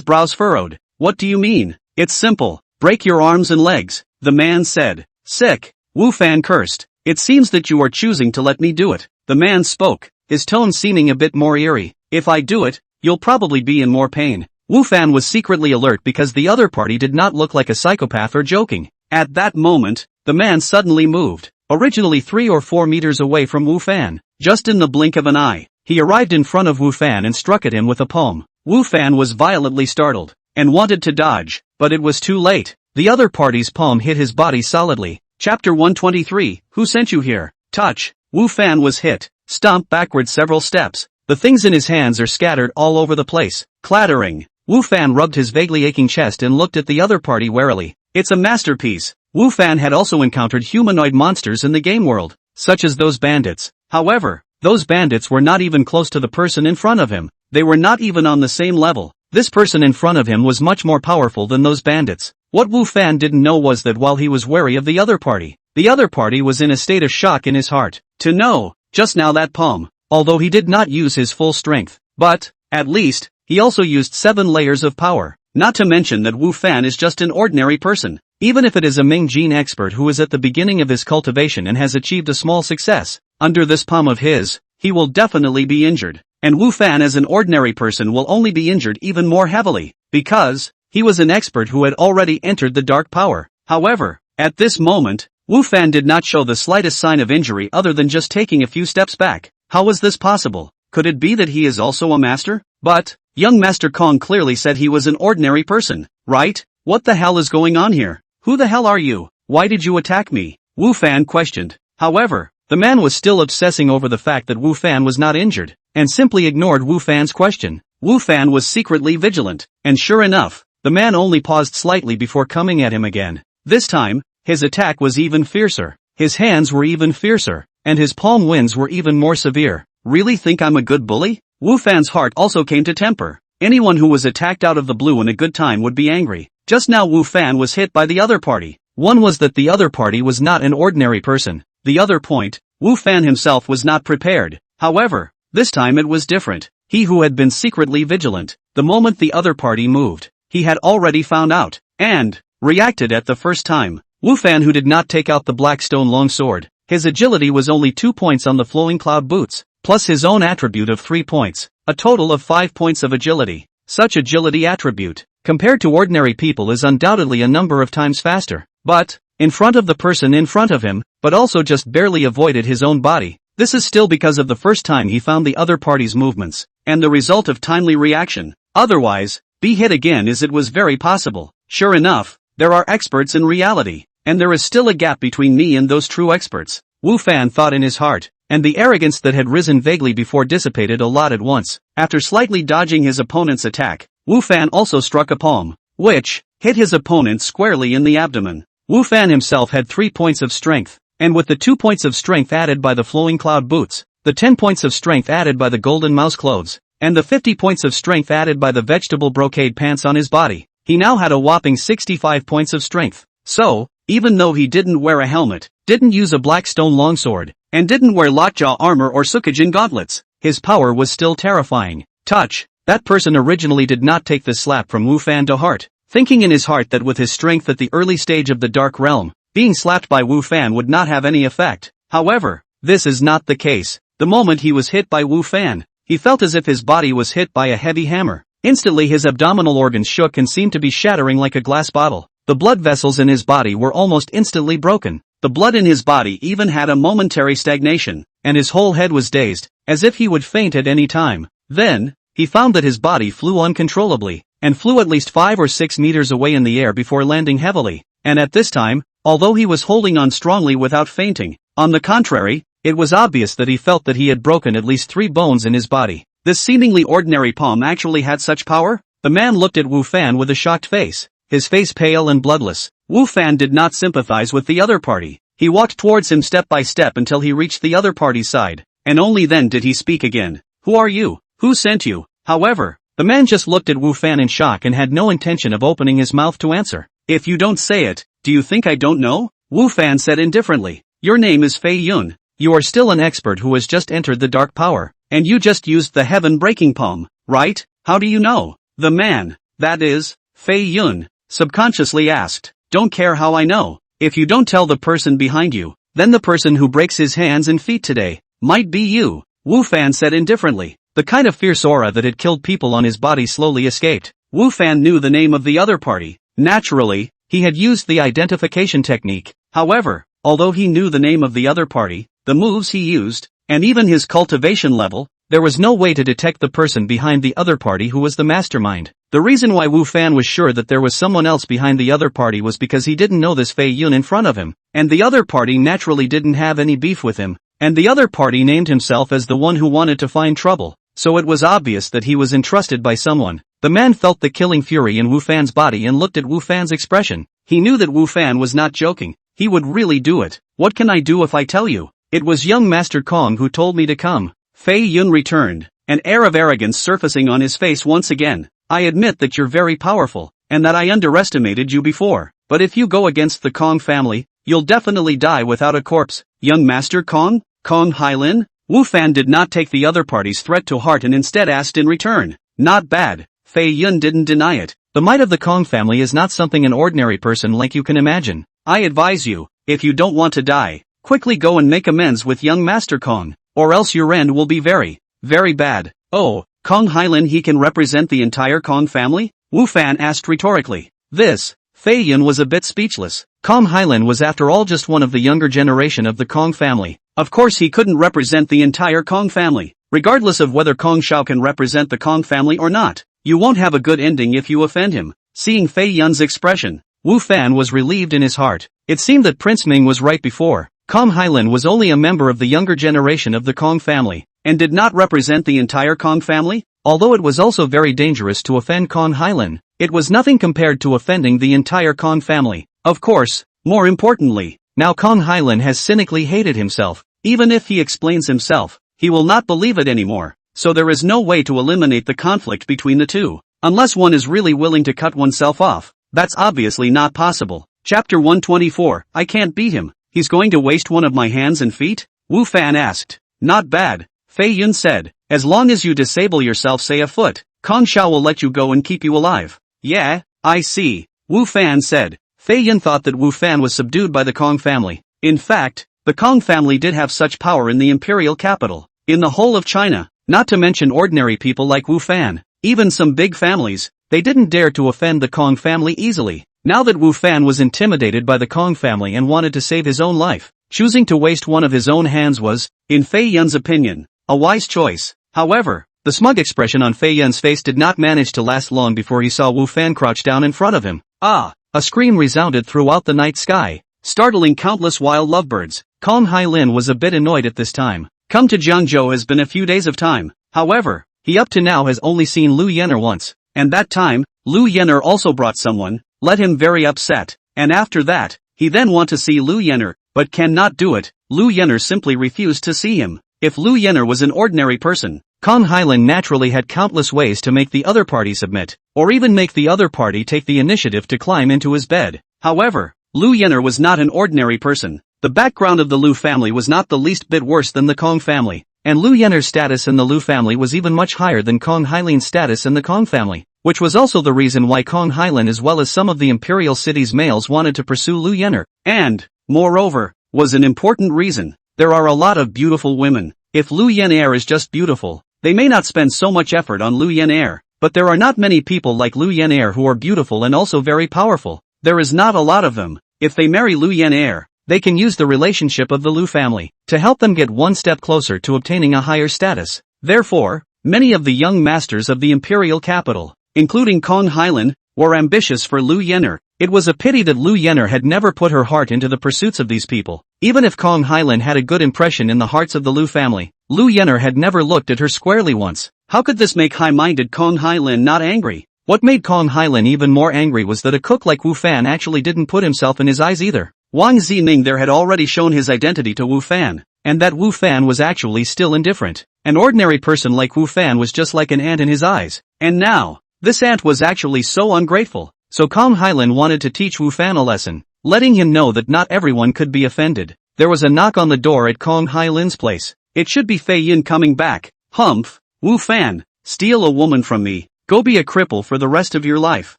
brows furrowed. "What do you mean?" "It's simple. Break your arms and legs," the man said. "Sick." Wu Fan cursed. "It seems that you are choosing to let me do it." The man spoke, his tone seeming a bit more eerie. "If I do it, you'll probably be in more pain." Wu Fan was secretly alert because the other party did not look like a psychopath or joking. At that moment, the man suddenly moved, originally 3 or 4 meters away from Wu Fan. Just in the blink of an eye, he arrived in front of Wu Fan and struck at him with a palm. Wu Fan was violently startled, and wanted to dodge, but it was too late. The other party's palm hit his body solidly. Chapter 123, Who Sent You Here? Touch. Wu Fan was hit, stomped backward several steps. The things in his hands are scattered all over the place. Clattering. Wu Fan rubbed his vaguely aching chest and looked at the other party warily. It's a masterpiece. Wu Fan had also encountered humanoid monsters in the game world, such as those bandits. However, those bandits were not even close to the person in front of him. They were not even on the same level. This person in front of him was much more powerful than those bandits. What Wu Fan didn't know was that while he was wary of the other party was in a state of shock in his heart. To know, just now that palm, although he did not use his full strength, but, at least, he also used 7 layers of power. Not to mention that Wu Fan is just an ordinary person. Even if it is a Ming gene expert who is at the beginning of his cultivation and has achieved a small success, under this palm of his, he will definitely be injured. And Wu Fan as an ordinary person will only be injured even more heavily, because he was an expert who had already entered the dark power. However, at this moment, Wu Fan did not show the slightest sign of injury other than just taking a few steps back. How was this possible? Could it be that he is also a master? But, young Master Kong clearly said he was an ordinary person, right? What the hell is going on here? Who the hell are you? Why did you attack me? Wu Fan questioned. However, the man was still obsessing over the fact that Wu Fan was not injured, and simply ignored Wu Fan's question. Wu Fan was secretly vigilant, and sure enough, the man only paused slightly before coming at him again. This time, his attack was even fiercer. His hands were even fiercer, and his palm winds were even more severe. Really think I'm a good bully? Wu Fan's heart also came to temper. Anyone who was attacked out of the blue in a good time would be angry. Just now Wu Fan was hit by the other party. One was that the other party was not an ordinary person. The other point, Wu Fan himself was not prepared. However, this time it was different. He who had been secretly vigilant, the moment the other party moved, he had already found out, and reacted at the first time. Wu Fan, who did not take out the black stone longsword, his agility was only 2 points on the flowing cloud boots, plus his own attribute of 3 points, a total of 5 points of agility. Such agility attribute, compared to ordinary people, is undoubtedly a number of times faster, but, in front of the person in front of him, but also just barely avoided his own body. This is still because of the first time he found the other party's movements, and the result of timely reaction. Otherwise, be hit again as it was very possible. Sure enough, there are experts in reality, and there is still a gap between me and those true experts. Wu Fan thought in his heart, and the arrogance that had risen vaguely before dissipated a lot at once. After slightly dodging his opponent's attack, Wu Fan also struck a palm, which hit his opponent squarely in the abdomen. Wu Fan himself had 3 points of strength, and with the 2 points of strength added by the flowing cloud boots, the 10 points of strength added by the golden mouse clothes, and the 50 points of strength added by the vegetable brocade pants on his body, he now had a whopping 65 points of strength. So, even though he didn't wear a helmet, didn't use a black stone longsword, and didn't wear lockjaw armor or Sukijin gauntlets, his power was still terrifying. Touch, that person originally did not take this slap from Wu Fan to heart, thinking in his heart that with his strength at the early stage of the Dark Realm, being slapped by Wu Fan would not have any effect. However, this is not the case. The moment he was hit by Wu Fan, he felt as if his body was hit by a heavy hammer. Instantly his abdominal organs shook and seemed to be shattering like a glass bottle. The blood vessels in his body were almost instantly broken. The blood in his body even had a momentary stagnation, and his whole head was dazed, as if he would faint at any time. Then, he found that his body flew uncontrollably, and flew at least 5 or 6 meters away in the air before landing heavily. And at this time, although he was holding on strongly without fainting, on the contrary, it was obvious that he felt that he had broken at least 3 bones in his body. This seemingly ordinary palm actually had such power? The man looked at Wu Fan with a shocked face, his face pale and bloodless. Wu Fan did not sympathize with the other party. He walked towards him step by step until he reached the other party's side, and only then did he speak again. Who are you? Who sent you? However, the man just looked at Wu Fan in shock and had no intention of opening his mouth to answer. If you don't say it, do you think I don't know? Wu Fan said indifferently. Your name is Fei Yun. You are still an expert who has just entered the dark power, and you just used the heaven-breaking palm, right? How do you know? The man, that is, Fei Yun, subconsciously asked. Don't care how I know. If you don't tell the person behind you, then the person who breaks his hands and feet today might be you. Wu Fan said indifferently. The kind of fierce aura that had killed people on his body slowly escaped. Wu Fan knew the name of the other party. Naturally, he had used the identification technique. However, although he knew the name of the other party, the moves he used, and even his cultivation level, there was no way to detect the person behind the other party who was the mastermind. The reason why Wu Fan was sure that there was someone else behind the other party was because he didn't know this Fei Yun in front of him, and the other party naturally didn't have any beef with him, and the other party named himself as the one who wanted to find trouble, so it was obvious that he was entrusted by someone. The man felt the killing fury in Wu Fan's body and looked at Wu Fan's expression. He knew that Wu Fan was not joking. He would really do it. What can I do if I tell you? It was young Master Kong who told me to come. Fei Yun returned, an air of arrogance surfacing on his face once again. I admit that you're very powerful, and that I underestimated you before, but if you go against the Kong family, you'll definitely die without a corpse. Young Master Kong? Kong Hailin? Wu Fan did not take the other party's threat to heart and instead asked in return. Not bad. Fei Yun didn't deny it. The might of the Kong family is not something an ordinary person like you can imagine. I advise you, if you don't want to die, quickly go and make amends with young Master Kong, or else your end will be very, very bad. Oh, Kong Hailin, he can represent the entire Kong family? Wu Fan asked rhetorically. This, Fei Yun was a bit speechless. Kong Hailin was after all just one of the younger generation of the Kong family. Of course he couldn't represent the entire Kong family. Regardless of whether Kong Shao can represent the Kong family or not, you won't have a good ending if you offend him. Seeing Fei Yun's expression, Wu Fan was relieved in his heart. It seemed that Prince Ming was right before. Kong Hailin was only a member of the younger generation of the Kong family, and did not represent the entire Kong family. Although it was also very dangerous to offend Kong Hailin, it was nothing compared to offending the entire Kong family. Of course, more importantly, now Kong Hylan has cynically hated himself. Even if he explains himself, he will not believe it anymore, so there is no way to eliminate the conflict between the two. Unless one is really willing to cut oneself off, that's obviously not possible. Chapter 124, I can't beat him. He's going to waste one of my hands and feet? Wu Fan asked. Not bad, Fei Yun said. As long as you disable yourself say a foot, Kong Xiao will let you go and keep you alive. Yeah, I see, Wu Fan said. Fei Yun thought that Wu Fan was subdued by the Kong family. In fact, the Kong family did have such power in the imperial capital, in the whole of China, not to mention ordinary people like Wu Fan. Even some big families, they didn't dare to offend the Kong family easily. Now that Wu Fan was intimidated by the Kong family and wanted to save his own life, choosing to waste one of his own hands was, in Fei Yun's opinion, a wise choice. However, the smug expression on Fei Yun's face did not manage to last long before he saw Wu Fan crouch down in front of him. Ah! A scream resounded throughout the night sky, startling countless wild lovebirds. Kong Hylan was a bit annoyed at this time. Come to Jiangzhou has been a few days of time. However, he up to now has only seen Lu Yenner once, and that time, Lu Yenner also brought someone, led him very upset, and after that, he then want to see Lu Yenner, but cannot do it. Lu Yenner simply refused to see him. If Lu Yenner was an ordinary person, Kong Hylan naturally had countless ways to make the other party submit, or even make the other party take the initiative to climb into his bed. However, Lu Yenner was not an ordinary person. The background of the Lu family was not the least bit worse than the Kong family, and Lu Yenner's status in the Lu family was even much higher than Kong Hylan's status in the Kong family, which was also the reason why Kong Hylan as well as some of the imperial city's males wanted to pursue Lu Yenner, and, moreover, was an important reason. There are a lot of beautiful women. If Lu Yenner is just beautiful, they may not spend so much effort on Lu Yenner, but there are not many people like Lu Yenner who are beautiful and also very powerful. There is not a lot of them. If they marry Lu Yenner, they can use the relationship of the Lu family to help them get one step closer to obtaining a higher status. Therefore, many of the young masters of the imperial capital, including Kong Hylan, were ambitious for Lu Yenner. It was a pity that Lu Yenner had never put her heart into the pursuits of these people. Even if Kong Hylan had a good impression in the hearts of the Lu family, Lu Yenner had never looked at her squarely once. How could this make high-minded Kong Hylan not angry? What made Kong Hylan even more angry was that a cook like Wu Fan actually didn't put himself in his eyes either. Wang Zining there had already shown his identity to Wu Fan, and that Wu Fan was actually still indifferent. An ordinary person like Wu Fan was just like an ant in his eyes. And now, this ant was actually so ungrateful. So Kong Hylan wanted to teach Wu Fan a lesson, letting him know that not everyone could be offended. There was a knock on the door at Kong Hylan's place. It should be Fei Yun coming back. Humph, Wu Fan, steal a woman from me, go be a cripple for the rest of your life.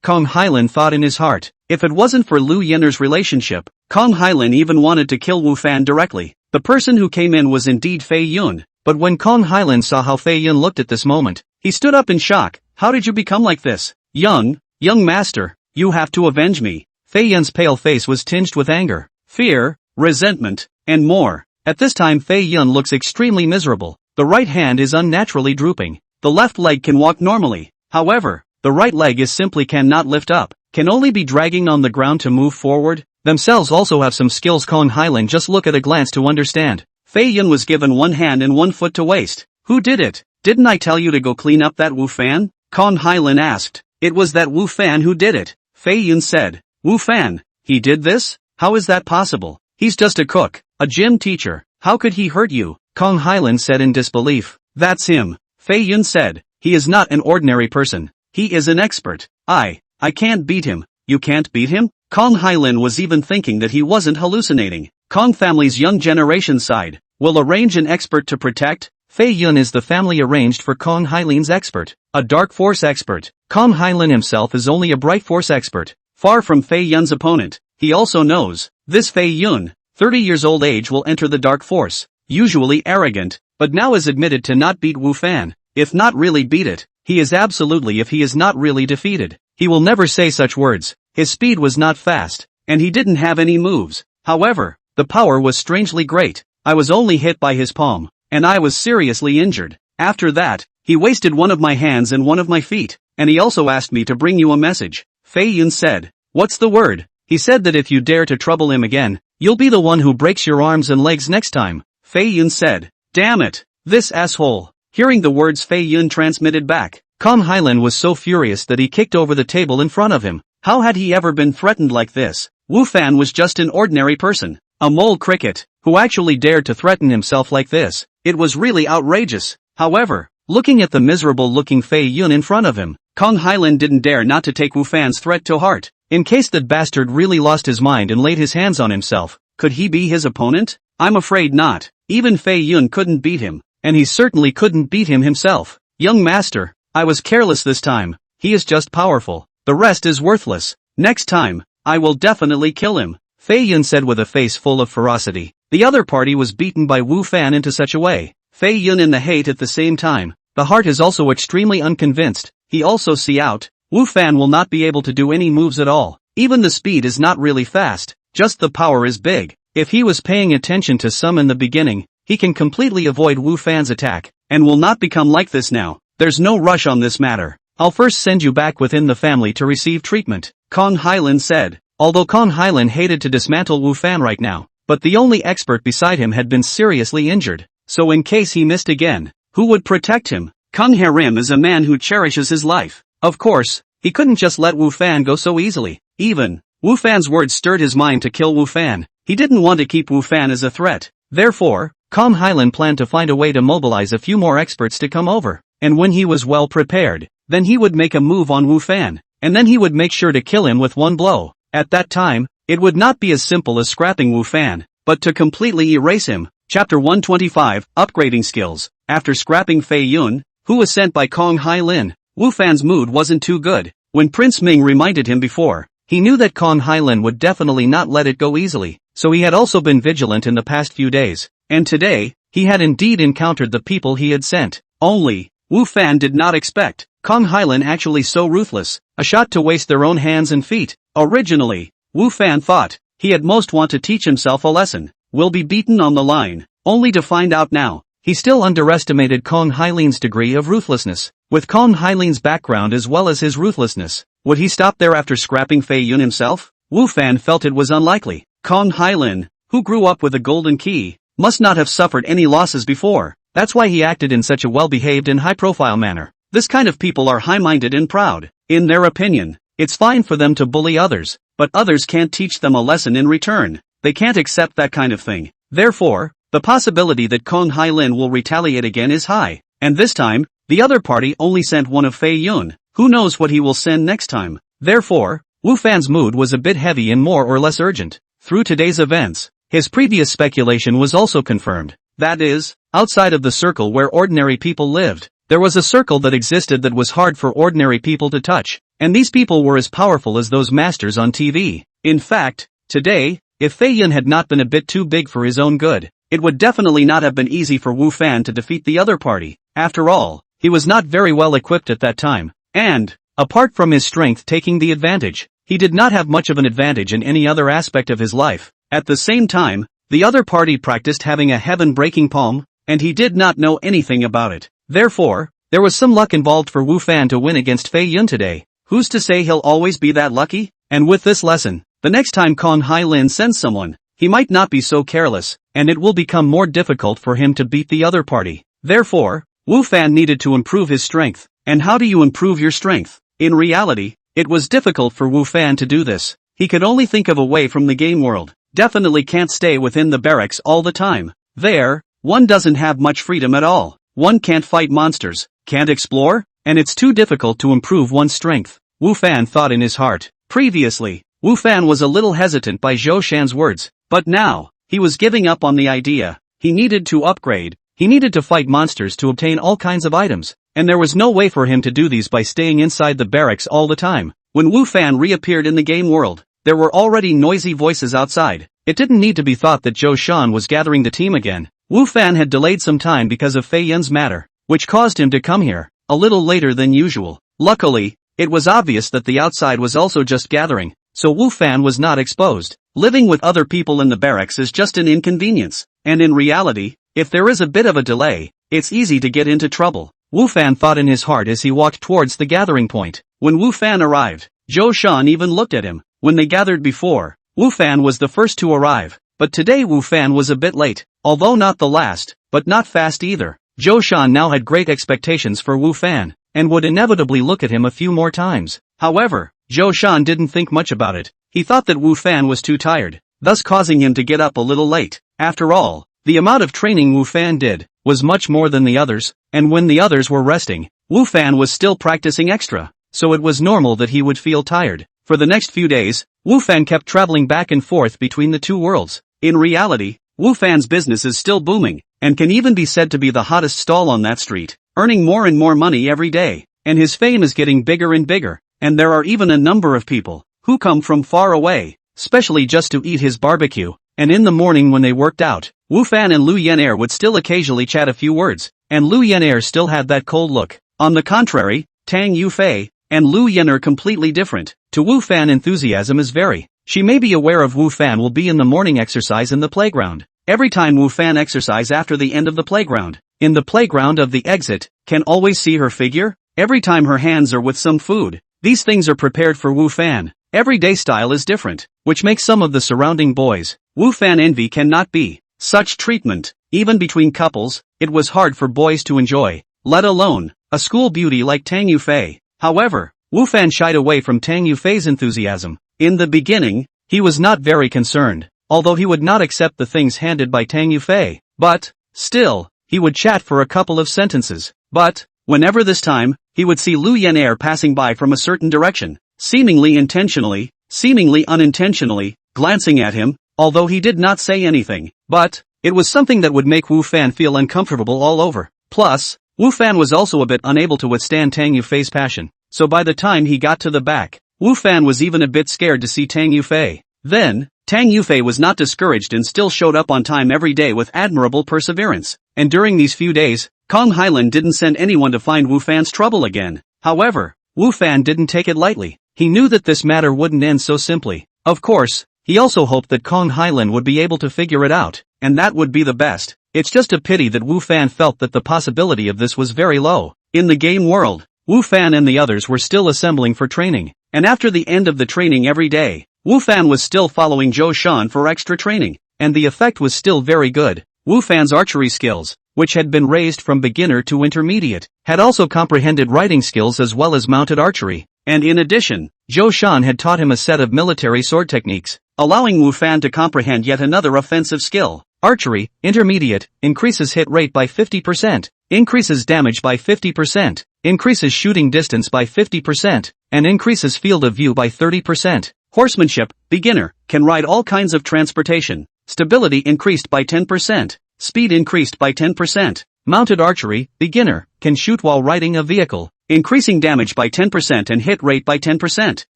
Kong Hylan thought in his heart. If it wasn't for Lu Yenner's relationship, Kong Hylan even wanted to kill Wu Fan directly. The person who came in was indeed Fei Yun, but when Kong Hylan saw how Fei Yun looked at this moment, he stood up in shock. How did you become like this? Young master, you have to avenge me. Fei Yun's pale face was tinged with anger, fear, resentment, and more. At this time Fei Yun looks extremely miserable. The right hand is unnaturally drooping. The left leg can walk normally. However, the right leg is simply cannot lift up, can only be dragging on the ground to move forward. Themselves also have some skills Kong Hylan just look at a glance to understand. Fei Yun was given one hand and one foot to waste. Who did it? Didn't I tell you to go clean up that Wu Fan? Kong Hylan asked. It was that Wu Fan who did it. Fei Yun said. Wu Fan, he did this? How is that possible? He's just a cook, a gym teacher. How could he hurt you? Kong Hylan said in disbelief. That's him. Fei Yun said. He is not an ordinary person. He is an expert. I can't beat him. You can't beat him? Kong Hylan was even thinking that he wasn't hallucinating. Kong family's young generation side will arrange an expert to protect. Fei Yun is the family arranged for Kong Hylan's expert, a dark force expert. Kong Hylan himself is only a bright force expert, far from Fei Yun's opponent. He also knows, this Fei Yun, 30 years old age will enter the dark force, usually arrogant, but now is admitted to not beat Wu Fan. If not really beat it, he is absolutely if he is not really defeated. He will never say such words. His speed was not fast, and he didn't have any moves. However, the power was strangely great. I was only hit by his palm, and I was seriously injured. After that, he wasted one of my hands and one of my feet, and he also asked me to bring you a message. Fei Yun said. What's the word? He said that if you dare to trouble him again, you'll be the one who breaks your arms and legs next time. Fei Yun said. Damn it, this asshole. Hearing the words Fei Yun transmitted back, Kong Hylan was so furious that he kicked over the table in front of him. How had he ever been threatened like this? Wu Fan was just an ordinary person, a mole cricket, who actually dared to threaten himself like this. It was really outrageous. However, looking at the miserable-looking Fei Yun in front of him, Kong Hailin didn't dare not to take Wu Fan's threat to heart. In case that bastard really lost his mind and laid his hands on himself, could he be his opponent? I'm afraid not. Even Fei Yun couldn't beat him, and he certainly couldn't beat him himself. Young master, I was careless this time. He is just powerful. The rest is worthless. Next time, I will definitely kill him, Fei Yun said with a face full of ferocity. The other party was beaten by Wu Fan into such a way. Fei Yun and the hate at the same time. The heart is also extremely unconvinced. He also see out. Wu Fan will not be able to do any moves at all. Even the speed is not really fast, just the power is big. If he was paying attention to some in the beginning, he can completely avoid Wu Fan's attack, and will not become like this now. There's no rush on this matter. I'll first send you back within the family to receive treatment, Kong Hailin said. Although Kong Hailin hated to dismantle Wu Fan right now, but the only expert beside him had been seriously injured, so in case he missed again, who would protect him? Kung Harim is a man who cherishes his life. Of course, he couldn't just let Wu Fan go so easily. Even, Wu Fan's words stirred his mind to kill Wu Fan. He didn't want to keep Wu Fan as a threat. Therefore, Kong Hailin planned to find a way to mobilize a few more experts to come over, and when he was well prepared, then he would make a move on Wu Fan, and then he would make sure to kill him with one blow. At that time, it would not be as simple as scrapping Wu Fan, but to completely erase him. Chapter 125, Upgrading Skills. After scrapping Fei Yun, who was sent by Kong Hailin, Wu Fan's mood wasn't too good. When Prince Ming reminded him before, he knew that Kong Hailin would definitely not let it go easily, so he had also been vigilant in the past few days, and today, he had indeed encountered the people he had sent. Only, Wu Fan did not expect Kong Hailin actually so ruthless, a shot to waste their own hands and feet. Originally, Wu Fan thought he had most want to teach himself a lesson, will be beaten on the line, only to find out now, he still underestimated Kong Hailin's degree of ruthlessness. With Kong Hailin's background as well as his ruthlessness, would he stop there after scrapping Fei Yun himself? Wu Fan felt it was unlikely. Kong Hailin, who grew up with a golden key, must not have suffered any losses before. That's why he acted in such a well-behaved and high-profile manner. This kind of people are high-minded and proud. In their opinion, it's fine for them to bully others, but others can't teach them a lesson in return. They can't accept that kind of thing. Therefore, the possibility that Kong Hailin will retaliate again is high. And this time, the other party only sent one of Fei Yun. Who knows what he will send next time? Therefore, Wu Fan's mood was a bit heavy and more or less urgent. Through today's events, his previous speculation was also confirmed. That is, outside of the circle where ordinary people lived, there was a circle that existed that was hard for ordinary people to touch, and these people were as powerful as those masters on TV. In fact, today, if Fei Yun had not been a bit too big for his own good, it would definitely not have been easy for Wu Fan to defeat the other party. After all, he was not very well equipped at that time, and, apart from his strength taking the advantage, he did not have much of an advantage in any other aspect of his life. At the same time, the other party practiced having a heaven-breaking palm, and he did not know anything about it. Therefore, there was some luck involved for Wu Fan to win against Fei Yun today. Who's to say he'll always be that lucky? And with this lesson, the next time Kong Hailin sends someone, he might not be so careless, and it will become more difficult for him to beat the other party. Therefore, Wu Fan needed to improve his strength. And how do you improve your strength? In reality, it was difficult for Wu Fan to do this. He could only think of a way from the game world. Definitely can't stay within the barracks all the time. There, one doesn't have much freedom at all. One can't fight monsters, can't explore, and it's too difficult to improve one's strength, Wu Fan thought in his heart. Previously, Wu Fan was a little hesitant by Zhou Shan's words, but now, he was giving up on the idea. He needed to upgrade, he needed to fight monsters to obtain all kinds of items, and there was no way for him to do these by staying inside the barracks all the time. When Wu Fan reappeared in the game world, there were already noisy voices outside. It didn't need to be thought that Zhou Shan was gathering the team again. Wu Fan had delayed some time because of Fei Yun's matter, which caused him to come here, a little later than usual. Luckily, it was obvious that the outside was also just gathering, so Wu Fan was not exposed. Living with other people in the barracks is just an inconvenience, and in reality, if there is a bit of a delay, it's easy to get into trouble, Wu Fan thought in his heart as he walked towards the gathering point. When Wu Fan arrived, Zhou Shan even looked at him. When they gathered before, Wu Fan was the first to arrive, but today Wu Fan was a bit late, although not the last, but not fast either. Zhou Shan now had great expectations for Wu Fan, and would inevitably look at him a few more times. However, Zhou Shan didn't think much about it. he thought that Wu Fan was too tired, thus causing him to get up a little late. After all, the amount of training Wu Fan did was much more than the others, and when the others were resting, Wu Fan was still practicing extra, so it was normal that he would feel tired. For the next few days, Wu Fan kept traveling back and forth between the two worlds. In reality, Wu Fan's business is still booming, and can even be said to be the hottest stall on that street, earning more and more money every day, and his fame is getting bigger and bigger, and there are even a number of people who come from far away, specially just to eat his barbecue, and in the morning when they worked out, Wu Fan and Lu Yenair would still occasionally chat a few words, and Lu Yenair still had that cold look. On the contrary, Tang Yufei and Lu Yan are completely different. To Wu Fan, enthusiasm is very. She may be aware of Wu Fan will be in the morning exercise in the playground. Every time Wu Fan exercise after the end of the playground, in the playground of the exit, can always see her figure. Every time her hands are with some food, these things are prepared for Wu Fan. Everyday style is different, which makes some of the surrounding boys Wu Fan envy. Cannot be such treatment, even between couples, it was hard for boys to enjoy, let alone a school beauty like Tang Yufei. However, Wu Fan shied away from Tang Yufei's enthusiasm. In the beginning, he was not very concerned, although he would not accept the things handed by Tang Yufei, but, still, he would chat for a couple of sentences. But, whenever this time, he would see Lu Yenair passing by from a certain direction, seemingly intentionally, seemingly unintentionally, glancing at him, although he did not say anything, but, it was something that would make Wu Fan feel uncomfortable all over. Plus, Wu Fan was also a bit unable to withstand Tang Yufei's passion, so by the time he got to the back, Wu Fan was even a bit scared to see Tang Yufei. Then, Tang Yufei was not discouraged and still showed up on time every day with admirable perseverance, and during these few days, Kong Hailan didn't send anyone to find Wu Fan's trouble again. However, Wu Fan didn't take it lightly. He knew that this matter wouldn't end so simply. Of course, he also hoped that Kong Hailan would be able to figure it out, and that would be the best. It's just a pity that Wu Fan felt that the possibility of this was very low. In the game world, Wu Fan and the others were still assembling for training, and after the end of the training every day, Wu Fan was still following Zhou Shan for extra training, and the effect was still very good. Wu Fan's archery skills, which had been raised from beginner to intermediate, had also comprehended writing skills as well as mounted archery, and in addition, Zhou Shan had taught him a set of military sword techniques, allowing Wu Fan to comprehend yet another offensive skill. Archery, intermediate, increases hit rate by 50%, increases damage by 50%, increases shooting distance by 50%, and increases field of view by 30%. Horsemanship, beginner, can ride all kinds of transportation, stability increased by 10%, speed increased by 10%. Mounted archery, beginner, can shoot while riding a vehicle, increasing damage by 10% and hit rate by 10%.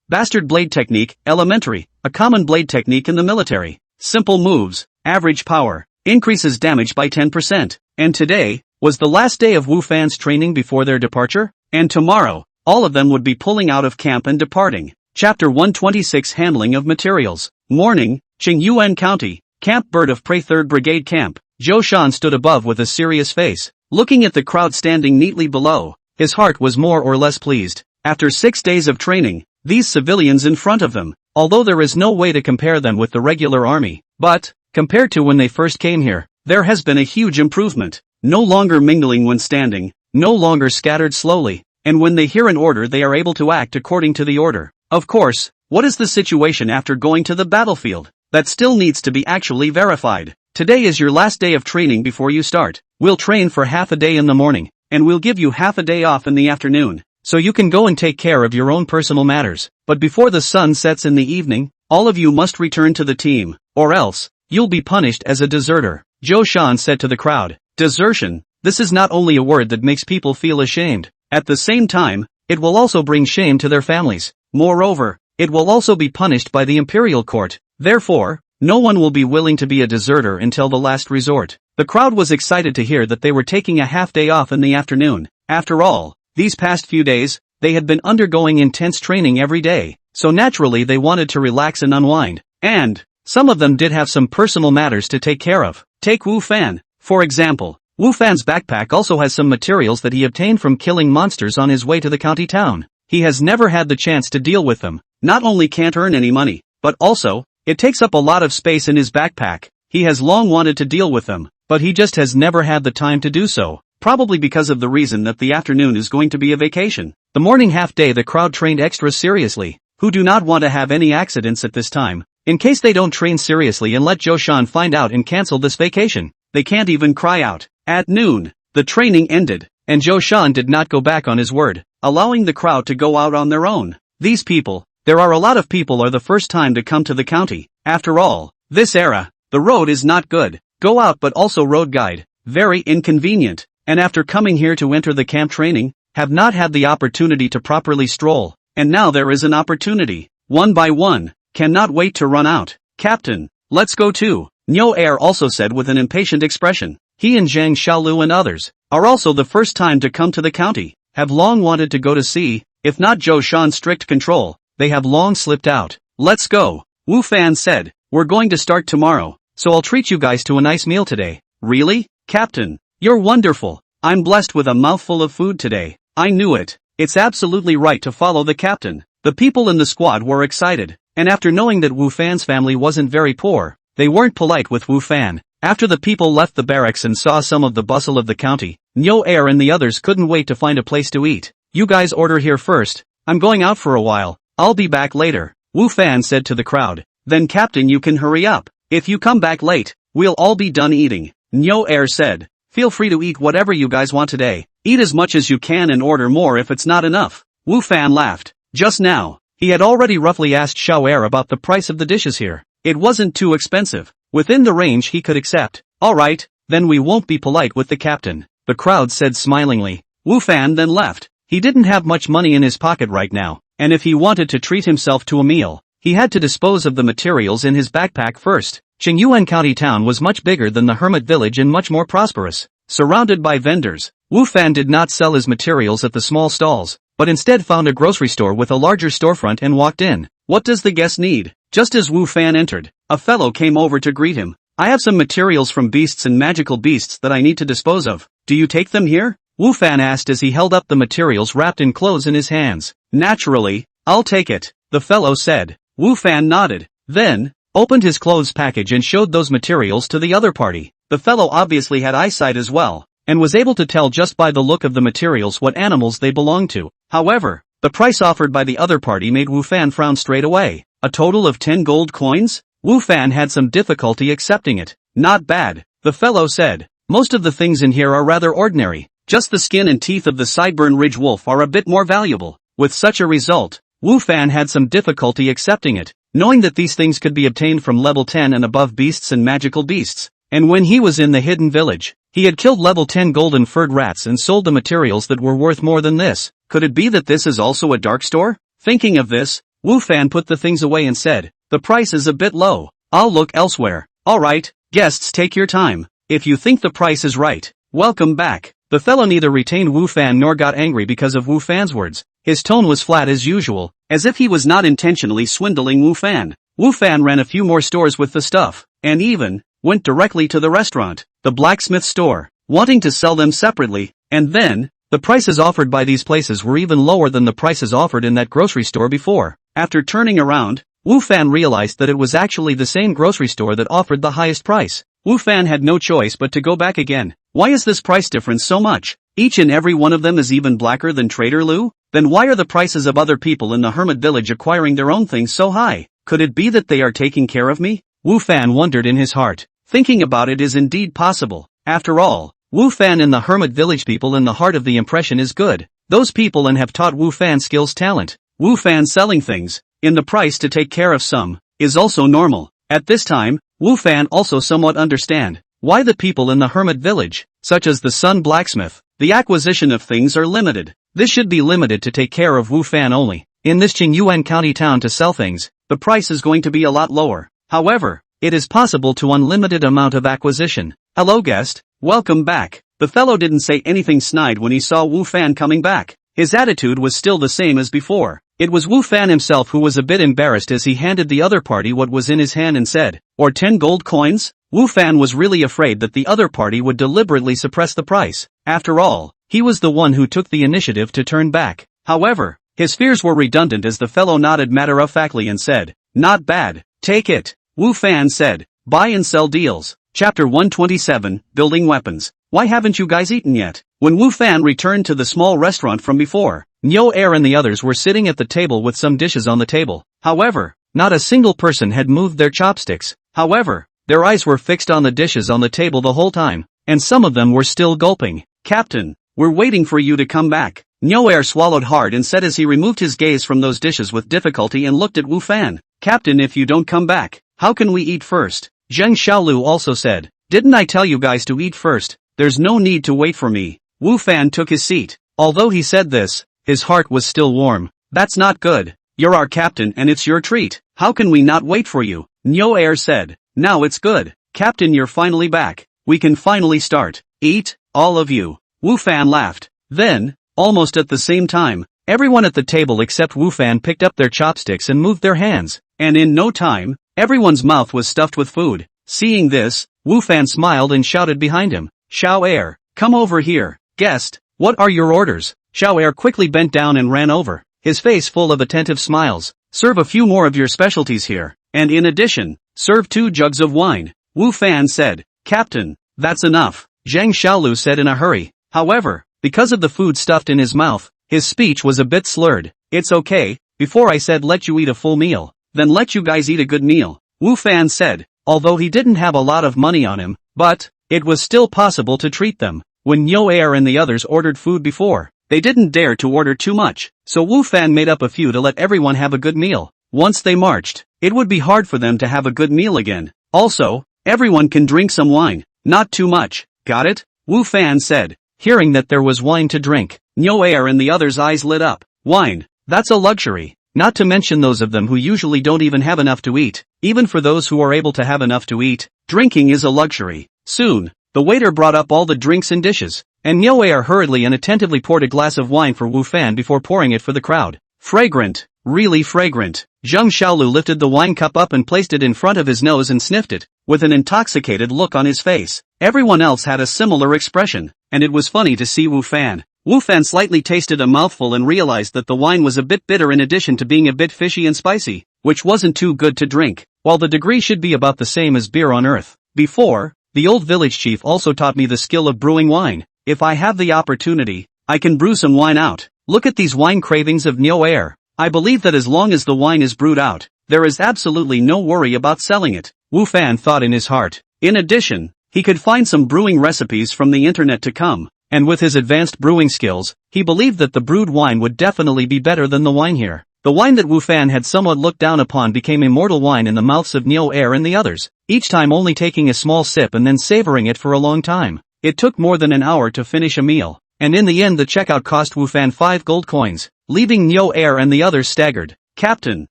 Bastard blade technique, elementary, a common blade technique in the military. Simple moves, average power, increases damage by 10%. And today was the last day of Wu Fan's training before their departure, and tomorrow, all of them would be pulling out of camp and departing. Chapter 126, Handling of Materials. Morning, Qingyuan County, Camp Bird of Prey 3rd Brigade Camp. Zhou Shan stood above with a serious face, looking at the crowd standing neatly below. His heart was more or less pleased. After 6 days of training, these civilians in front of them, although there is no way to compare them with the regular army, but, compared to when they first came here, there has been a huge improvement. No longer mingling when standing, no longer scattered slowly, and when they hear an order they are able to act according to the order. Of course, what is the situation after going to the battlefield? That still needs to be actually verified. Today is your last day of training before you start. We'll train for half a day in the morning, and we'll give you half a day off in the afternoon, so you can go and take care of your own personal matters. But before the sun sets in the evening, all of you must return to the team, or else, you'll be punished as a deserter. Zhou Shan said to the crowd. Desertion, this is not only a word that makes people feel ashamed, at the same time, it will also bring shame to their families. Moreover, it will also be punished by the imperial court. Therefore, no one will be willing to be a deserter until the last resort. The crowd was excited to hear that they were taking a half day off in the afternoon. After all, these past few days, they had been undergoing intense training every day, so naturally they wanted to relax and unwind. And, some of them did have some personal matters to take care of. Take Wu Fan, for example. Wu Fan's backpack also has some materials that he obtained from killing monsters on his way to the county town. He has never had the chance to deal with them. Not only can't earn any money, but also, it takes up a lot of space in his backpack. He has long wanted to deal with them, but he just has never had the time to do so, probably because of the reason that the afternoon is going to be a vacation. The morning half day the crowd trained extra seriously. who do not want to have any accidents at this time. In case they don't train seriously and let Joshan find out and cancel this vacation, they can't even cry out. At noon, the training ended, and Joshan did not go back on his word, allowing the crowd to go out on their own. These people, there are a lot of people are the first time to come to the county. After all, this era, the road is not good. Go out but also road guide, very inconvenient, and after coming here to enter the camp training, have not had the opportunity to properly stroll, and now there is an opportunity. One by one, cannot wait to run out. Captain, let's go too, Nyo Air also said with an impatient expression. He and Zhang Xiaolu and others are also the first time to come to the county, have long wanted to go to see, if not Zhou Shan's strict control, they have long slipped out. Let's go, Wu Fan said, we're going to start tomorrow, so I'll treat you guys to a nice meal today. Really? Captain, you're wonderful. I'm blessed with a mouthful of food today. I knew it. It's absolutely right to follow the captain. The people in the squad were excited, and after knowing that Wu Fan's family wasn't very poor, they weren't polite with Wu Fan. After the people left the barracks and saw some of the bustle of the county, Nyo Air and the others couldn't wait to find a place to eat. You guys order here first. I'm going out for a while. I'll be back later, Wu Fan said to the crowd. Then Captain, you can hurry up. If you come back late, we'll all be done eating. Nyo Air said. Feel free to eat whatever you guys want today. Eat as much as you can and order more if it's not enough. Wu Fan laughed. Just now, he had already roughly asked Xiao Air about the price of the dishes here. It wasn't too expensive. Within the range he could accept. Alright, then we won't be polite with the captain, the crowd said smilingly. Wu Fan then left. He didn't have much money in his pocket right now, and if he wanted to treat himself to a meal, he had to dispose of the materials in his backpack first. Qingyuan County Town was much bigger than the hermit village and much more prosperous. Surrounded by vendors, Wu Fan did not sell his materials at the small stalls, but instead found a grocery store with a larger storefront and walked in. What does the guest need? Just as Wu Fan entered, a fellow came over to greet him. I have some materials from beasts and magical beasts that I need to dispose of. Do you take them here? Wu Fan asked as he held up the materials wrapped in clothes in his hands. Naturally, I'll take it, the fellow said. Wu Fan nodded, then opened his clothes package and showed those materials to the other party. The fellow obviously had eyesight as well, and was able to tell just by the look of the materials what animals they belonged to. However, the price offered by the other party made Wu Fan frown straight away. A total of 10 gold coins? Wu Fan had some difficulty accepting it. Not bad, the fellow said. Most of the things in here are rather ordinary. Just the skin and teeth of the Sideburn Ridge wolf are a bit more valuable. With such a result, Wu Fan had some difficulty accepting it, knowing that these things could be obtained from level 10 and above beasts and magical beasts. And when he was in the hidden village, he had killed level 10 golden furred rats and sold the materials that were worth more than this. Could it be that this is also a dark store? Thinking of this, Wu Fan put the things away and said, the price is a bit low. I'll look elsewhere. Alright, guests, take your time. If you think the price is right, welcome back. The fellow neither retained Wu Fan nor got angry because of Wu Fan's words. His tone was flat as usual, as if he was not intentionally swindling Wu Fan. Wu Fan ran a few more stores with the stuff, and even went directly to the restaurant, the blacksmith store, wanting to sell them separately, and then, the prices offered by these places were even lower than the prices offered in that grocery store before. After turning around, Wu Fan realized that it was actually the same grocery store that offered the highest price. Wu Fan had no choice but to go back again. Why is this price difference so much? Each and every one of them is even blacker than Trader Lu? Then why are the prices of other people in the hermit village acquiring their own things so high? Could it be that they are taking care of me? Wu Fan wondered in his heart. Thinking about it is indeed possible. After all, Wu Fan and the hermit village people in the heart of the impression is good. Those people and have taught Wu Fan skills talent. Wu Fan selling things, in the price to take care of some, is also normal. At this time, Wu Fan also somewhat understand why the people in the hermit village, such as the Sun Blacksmith, the acquisition of things are limited. This should be limited to take care of Wu Fan only. In this Qingyuan County town to sell things, the price is going to be a lot lower. However, it is possible to unlimited amount of acquisition. Hello guest, welcome back. The fellow didn't say anything snide when he saw Wu Fan coming back. His attitude was still the same as before. It was Wu Fan himself who was a bit embarrassed as he handed the other party what was in his hand and said, or 10 gold coins? Wu Fan was really afraid that the other party would deliberately suppress the price. After all, he was the one who took the initiative to turn back. However, his fears were redundant as the fellow nodded matter-of-factly and said, not bad, take it. Wu Fan said, buy and sell deals. Chapter 127, Building Weapons. Why haven't you guys eaten yet? When Wu Fan returned to the small restaurant from before, Nyo Air and the others were sitting at the table with some dishes on the table. However, not a single person had moved their chopsticks. However, their eyes were fixed on the dishes on the table the whole time, and some of them were still gulping. "Captain, we're waiting for you to come back." Nyo Air swallowed hard and said as he removed his gaze from those dishes with difficulty and looked at Wu Fan. "Captain, if you don't come back, how can we eat first?" Zheng Xiaolu also said. "Didn't I tell you guys to eat first? There's no need to wait for me." Wu Fan took his seat. Although he said this, his heart was still warm. "That's not good. You're our captain and it's your treat. How can we not wait for you?" Nyo Air said. "Now it's good. Captain, you're finally back. We can finally start. Eat, all of you." Wu Fan laughed. Then, almost at the same time, everyone at the table except Wu Fan picked up their chopsticks and moved their hands, and in no time, everyone's mouth was stuffed with food. Seeing this, Wu Fan smiled and shouted behind him, "Xiao Air, come over here. Guest, what are your orders?" Xiao Air quickly bent down and ran over, his face full of attentive smiles. "Serve a few more of your specialties here, and in addition, serve 2 jugs of wine." Wu Fan said. "Captain, that's enough," Zheng Xiaolu said in a hurry. However, because of the food stuffed in his mouth, his speech was a bit slurred. "It's okay, before I said let you eat a full meal, then let you guys eat a good meal," Wu Fan said, although he didn't have a lot of money on him, but it was still possible to treat them. When Nyo Air and the others ordered food before, they didn't dare to order too much, so Wu Fan made up a few to let everyone have a good meal. Once they marched, it would be hard for them to have a good meal again. Also, everyone can drink some wine, not too much. "Got it?" Wu Fan said. Hearing that there was wine to drink, Nyo Air and the others' eyes lit up. "Wine, that's a luxury, not to mention those of them who usually don't even have enough to eat. Even for those who are able to have enough to eat, drinking is a luxury." Soon, the waiter brought up all the drinks and dishes, and Nyo Air hurriedly and attentively poured a glass of wine for Wu Fan before pouring it for the crowd. "Fragrant, really fragrant." Zheng Xiaolu lifted the wine cup up and placed it in front of his nose and sniffed it, with an intoxicated look on his face. Everyone else had a similar expression, and it was funny to see Wu Fan. Wu Fan slightly tasted a mouthful and realized that the wine was a bit bitter in addition to being a bit fishy and spicy, which wasn't too good to drink, while the degree should be about the same as beer on Earth. Before, the old village chief also taught me the skill of brewing wine. If I have the opportunity, I can brew some wine out. Look at these wine cravings of Nyo Air. I believe that as long as the wine is brewed out, there is absolutely no worry about selling it, Wu Fan thought in his heart. In addition, he could find some brewing recipes from the internet to come, and with his advanced brewing skills, he believed that the brewed wine would definitely be better than the wine here. The wine that Wu Fan had somewhat looked down upon became immortal wine in the mouths of Nyo Air and the others, each time only taking a small sip and then savoring it for a long time. It took more than an hour to finish a meal, and in the end the checkout cost Wu Fan 5 gold coins, leaving Nyo Air and the others staggered. "Captain,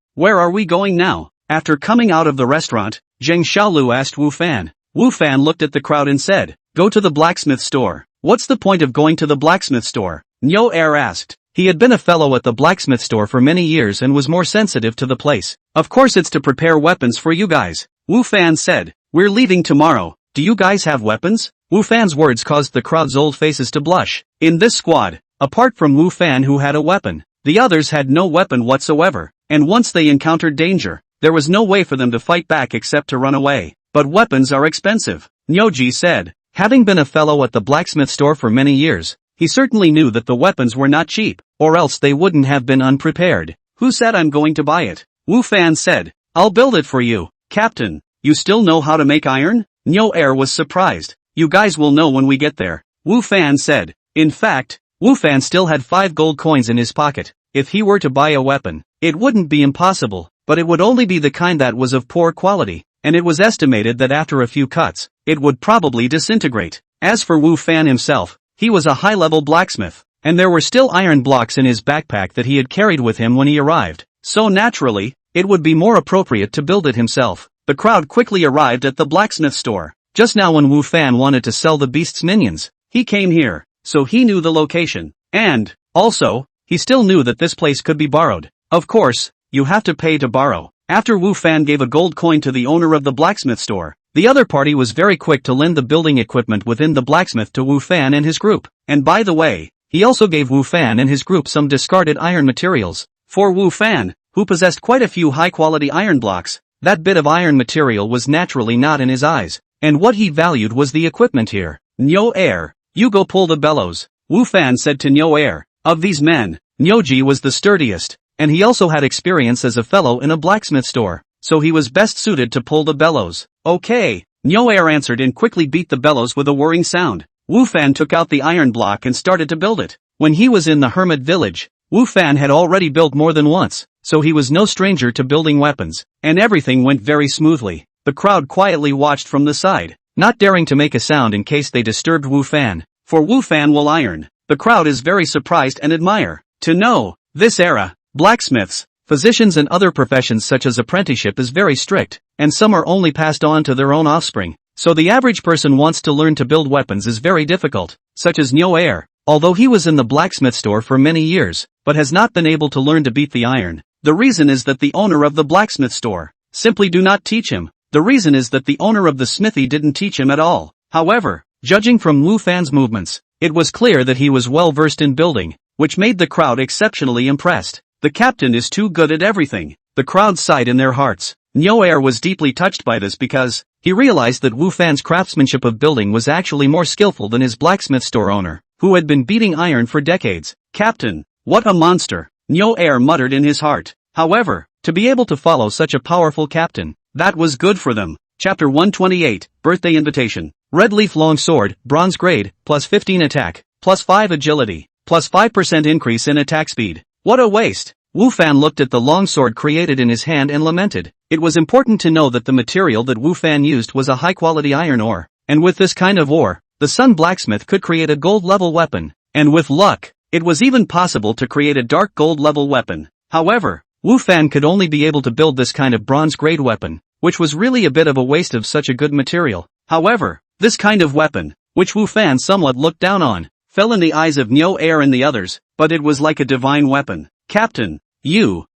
where are we going now?" After coming out of the restaurant, Zheng Xiaolu asked Wu Fan. Wu Fan looked at the crowd and said, "Go to the blacksmith store." "What's the point of going to the blacksmith store?" Nyo Air asked. He had been a fellow at the blacksmith store for many years and was more sensitive to the place. "Of course it's to prepare weapons for you guys," Wu Fan said. "We're leaving tomorrow. Do you guys have weapons?" Wu Fan's words caused the crowd's old faces to blush. In this squad, apart from Wu Fan who had a weapon, the others had no weapon whatsoever, and once they encountered danger, there was no way for them to fight back except to run away. "But weapons are expensive," Nyoji said. Having been a fellow at the blacksmith store for many years, he certainly knew that the weapons were not cheap, or else they wouldn't have been unprepared. "Who said I'm going to buy it?" Wu Fan said. "I'll build it for you." "Captain, you still know how to make iron?" Nyo Air was surprised. "You guys will know when we get there," Wu Fan said. In fact, Wu Fan still had 5 gold coins in his pocket. If he were to buy a weapon, it wouldn't be impossible, but it would only be the kind that was of poor quality, and it was estimated that after a few cuts, it would probably disintegrate. As for Wu Fan himself, he was a high-level blacksmith, and there were still iron blocks in his backpack that he had carried with him when he arrived, so naturally, it would be more appropriate to build it himself. The crowd quickly arrived at the blacksmith store. Just now when Wu Fan wanted to sell the beast's minions, he came here, so he knew the location, and, also, he still knew that this place could be borrowed. Of course, you have to pay to borrow. After Wu Fan gave a gold coin to the owner of the blacksmith store, the other party was very quick to lend the building equipment within the blacksmith to Wu Fan and his group. And by the way, he also gave Wu Fan and his group some discarded iron materials. For Wu Fan, who possessed quite a few high-quality iron blocks, that bit of iron material was naturally not in his eyes, and what he valued was the equipment here. "Nyo Air, you go pull the bellows," Wu Fan said to Nyo Air. Of these men, Nyoji was the sturdiest, and he also had experience as a fellow in a blacksmith store, so he was best suited to pull the bellows. Okay, Nyoair answered and quickly beat the bellows with a whirring sound. Wu Fan took out the iron block and started to build it. When he was in the hermit village, Wu Fan had already built more than once, so he was no stranger to building weapons, and everything went very smoothly. The crowd quietly watched from the side, not daring to make a sound in case they disturbed Wu Fan. For Wu Fan will iron. The crowd is very surprised and admire. To know, this era, blacksmiths, physicians and other professions such as apprenticeship is very strict, and some are only passed on to their own offspring. So the average person wants to learn to build weapons is very difficult, such as Nyoair, although he was in the blacksmith store for many years, but has not been able to learn to beat the iron. The reason is that the owner of the blacksmith store simply do not teach him. The reason is that the owner of the smithy didn't teach him at all. However, judging from Wu Fan's movements, it was clear that he was well versed in building, which made the crowd exceptionally impressed. The captain is too good at everything. The crowd sighed in their hearts. Nyoair was deeply touched by this because he realized that Wu Fan's craftsmanship of building was actually more skillful than his blacksmith store owner, who had been beating iron for decades. Captain, what a monster, Nyoair muttered in his heart. However, to be able to follow such a powerful captain, that was good for them. Chapter 128, Birthday Invitation. Red Leaf Long Sword, Bronze Grade, plus 15 attack, plus 5 agility, plus 5% increase in attack speed. What a waste! Wu Fan looked at the long sword created in his hand and lamented. It was important to know that the material that Wu Fan used was a high-quality iron ore, and with this kind of ore, the Sun Blacksmith could create a gold-level weapon, and with luck, it was even possible to create a dark gold-level weapon. However, Wu Fan could only be able to build this kind of bronze-grade weapon, which was really a bit of a waste of such a good material. However, this kind of weapon, which Wu Fan somewhat looked down on, fell in the eyes of Nyoair and the others, but it was like a divine weapon. Captain,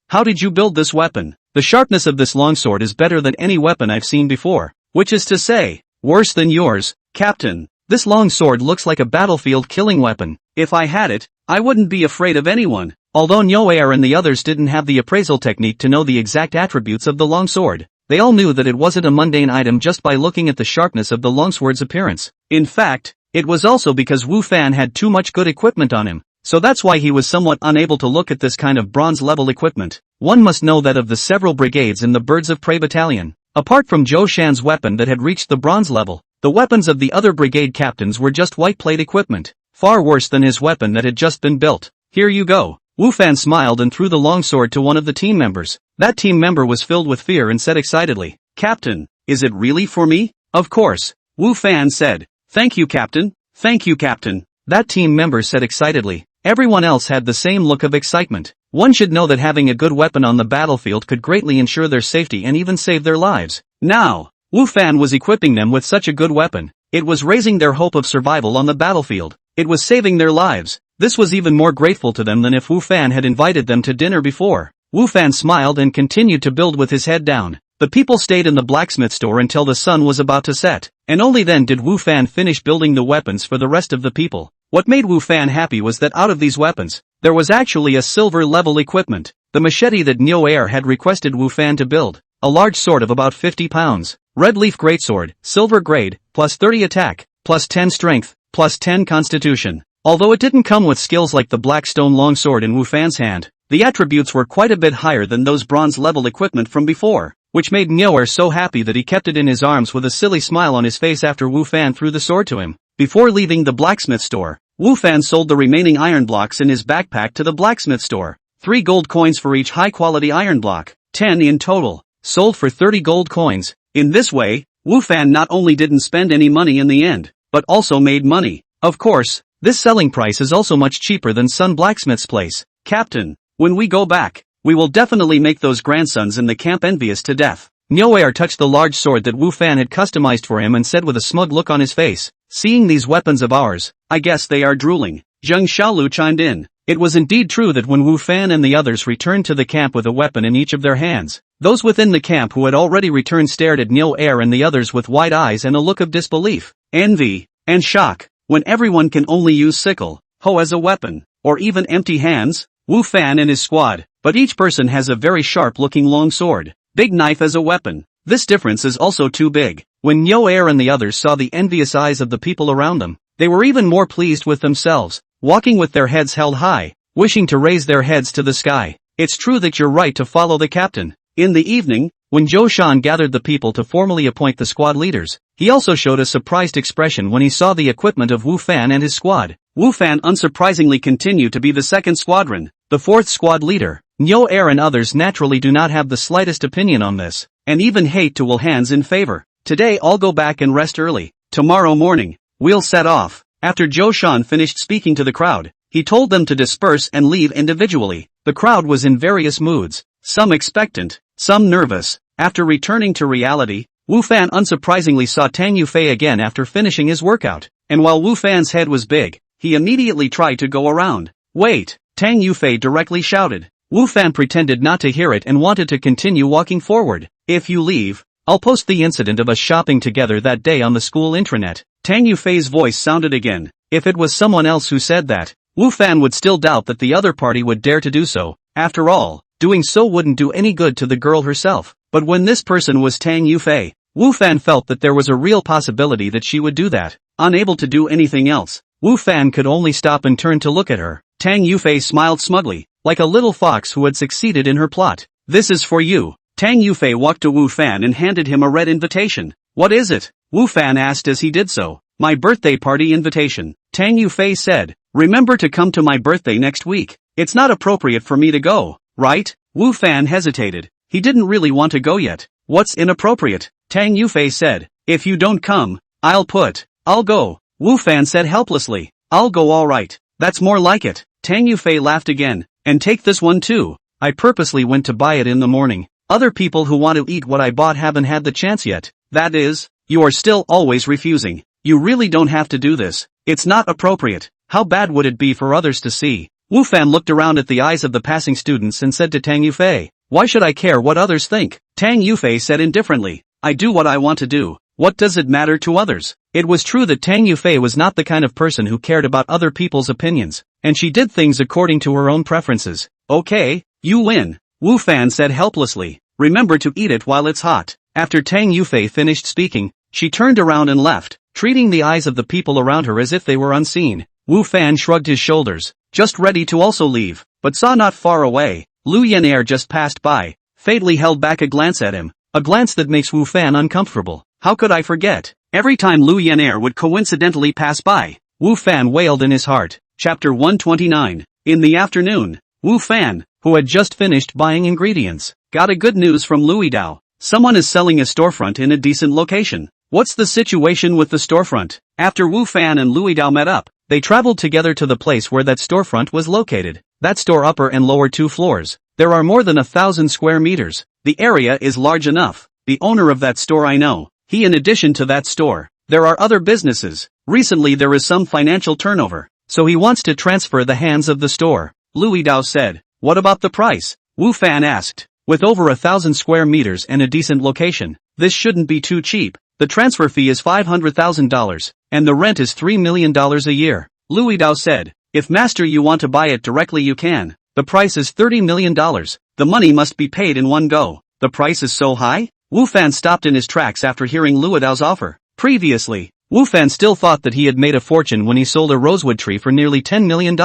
how did you build this weapon? The sharpness of this longsword is better than any weapon I've seen before, which is to say, worse than yours. Captain, this long sword looks like a battlefield killing weapon. If I had it, I wouldn't be afraid of anyone. Although Nyoair and the others didn't have the appraisal technique to know the exact attributes of the long sword, they all knew that it wasn't a mundane item just by looking at the sharpness of the longsword's appearance. In fact, it was also because Wu Fan had too much good equipment on him, so that's why he was somewhat unable to look at this kind of bronze-level equipment. One must know that of the several brigades in the Birds of Prey battalion, apart from Zhou Shan's weapon that had reached the bronze level, the weapons of the other brigade captains were just white plate equipment, far worse than his weapon that had just been built. Here you go. Wu Fan smiled and threw the longsword to one of the team members. That team member was filled with fear and said excitedly, Captain, is it really for me? Of course. Wu Fan said, Thank you, Captain. Thank you, Captain. That team member said excitedly. Everyone else had the same look of excitement. One should know that having a good weapon on the battlefield could greatly ensure their safety and even save their lives. Now, Wu Fan was equipping them with such a good weapon. It was raising their hope of survival on the battlefield. It was saving their lives. This was even more grateful to them than if Wu Fan had invited them to dinner before. Wu Fan smiled and continued to build with his head down. The people stayed in the blacksmith store until the sun was about to set, and only then did Wu Fan finish building the weapons for the rest of the people. What made Wu Fan happy was that out of these weapons, there was actually a silver-level equipment, the machete that Nyoair had requested Wu Fan to build, a large sword of about 50 pounds, red leaf greatsword, silver grade, plus 30 attack, plus 10 strength, plus 10 constitution. Although it didn't come with skills like the black stone longsword in Wu Fan's hand, the attributes were quite a bit higher than those bronze-level equipment from before, which made Nyoair so happy that he kept it in his arms with a silly smile on his face after Wu Fan threw the sword to him. Before leaving the blacksmith store, Wu Fan sold the remaining iron blocks in his backpack to the blacksmith store. 3 gold coins for each high-quality iron block, 10 in total, sold for 30 gold coins. In this way, Wu Fan not only didn't spend any money in the end, but also made money. Of course, this selling price is also much cheaper than Sun Blacksmith's place. Captain, when we go back, we will definitely make those grandsons in the camp envious to death. Nyoair touched the large sword that Wu Fan had customized for him and said with a smug look on his face, Seeing these weapons of ours, I guess they are drooling. Zheng Xiaolu chimed in. It was indeed true that when Wu Fan and the others returned to the camp with a weapon in each of their hands, those within the camp who had already returned stared at Nyoair and the others with wide eyes and a look of disbelief, envy, and shock. When everyone can only use sickle, hoe as a weapon, or even empty hands, Wu Fan and his squad, but each person has a very sharp-looking long sword, big knife as a weapon. This difference is also too big. When Nyoair and the others saw the envious eyes of the people around them, they were even more pleased with themselves. Walking with their heads held high, wishing to raise their heads to the sky. It's true that you're right to follow the captain. In the evening, when Zhou Shan gathered the people to formally appoint the squad leaders, he also showed a surprised expression when he saw the equipment of Wu Fan and his squad. Wu Fan unsurprisingly continued to be the second squadron, the fourth squad leader. Nyo Air and others naturally do not have the slightest opinion on this, and even hate to will hands in favor. Today I'll go back and rest early. Tomorrow morning, we'll set off. After Zhou Shan finished speaking to the crowd, he told them to disperse and leave individually. The crowd was in various moods, some expectant, some nervous. After returning to reality, Wu Fan unsurprisingly saw Tang Yufei again after finishing his workout, and while Wu Fan's head was big, he immediately tried to go around. Wait, Tang Yufei directly shouted. Wu Fan pretended not to hear it and wanted to continue walking forward. If you leave, I'll post the incident of us shopping together that day on the school intranet. Tang Yufei's voice sounded again. If it was someone else who said that, Wu Fan would still doubt that the other party would dare to do so. After all, doing so wouldn't do any good to the girl herself. But when this person was Tang Yufei, Wu Fan felt that there was a real possibility that she would do that. Unable to do anything else, Wu Fan could only stop and turn to look at her. Tang Yufei smiled smugly, like a little fox who had succeeded in her plot. This is for you. Tang Yufei walked to Wu Fan and handed him a red invitation. What is it? Wu Fan asked as he did so. My birthday party invitation. Tang Yufei said. Remember to come to my birthday next week. It's not appropriate for me to go, right? Wu Fan hesitated. He didn't really want to go yet. What's inappropriate? Tang Yufei said. If you don't come, I'll go. Wu Fan said helplessly. I'll go alright. That's more like it. Tang Yufei laughed again. And take this one too. I purposely went to buy it in the morning. Other people who want to eat what I bought haven't had the chance yet. That is, you are still always refusing. You really don't have to do this. It's not appropriate. How bad would it be for others to see? Wu Fan looked around at the eyes of the passing students and said to Tang Yufei, why should I care what others think? Tang Yufei said indifferently, I do what I want to do. What does it matter to others? It was true that Tang Yufei was not the kind of person who cared about other people's opinions, and she did things according to her own preferences. Okay, you win. Wu Fan said helplessly, remember to eat it while it's hot. After Tang Yufei finished speaking, she turned around and left, treating the eyes of the people around her as if they were unseen. Wu Fan shrugged his shoulders, just ready to also leave, but saw not far away. Lu Yenair just passed by, fatally held back a glance at him, a glance that makes Wu Fan uncomfortable. How could I forget? Every time Lu Yenair would coincidentally pass by, Wu Fan wailed in his heart. Chapter 129. In the afternoon, Wu Fan, who had just finished buying ingredients, got a good news from Louis Dao. Someone is selling a storefront in a decent location. What's the situation with the storefront? After Wu Fan and Louis Dao met up, they traveled together to the place where that storefront was located. That store upper and lower 2 floors. There are more than 1,000 square meters. The area is large enough. The owner of that store I know. He in addition to that store, there are other businesses. Recently there is some financial turnover, so he wants to transfer the hands of the store. Louis Dao said. What about the price? Wu Fan asked. With over 1,000 square meters and a decent location, this shouldn't be too cheap. The transfer fee is $500,000, and the rent is $3 million a year. Louis Dao said. If master you want to buy it directly you can. The price is $30 million. The money must be paid in one go. The price is so high? Wu Fan stopped in his tracks after hearing Louis Dao's offer. Previously, Wu Fan still thought that he had made a fortune when he sold a rosewood tree for nearly $10 million,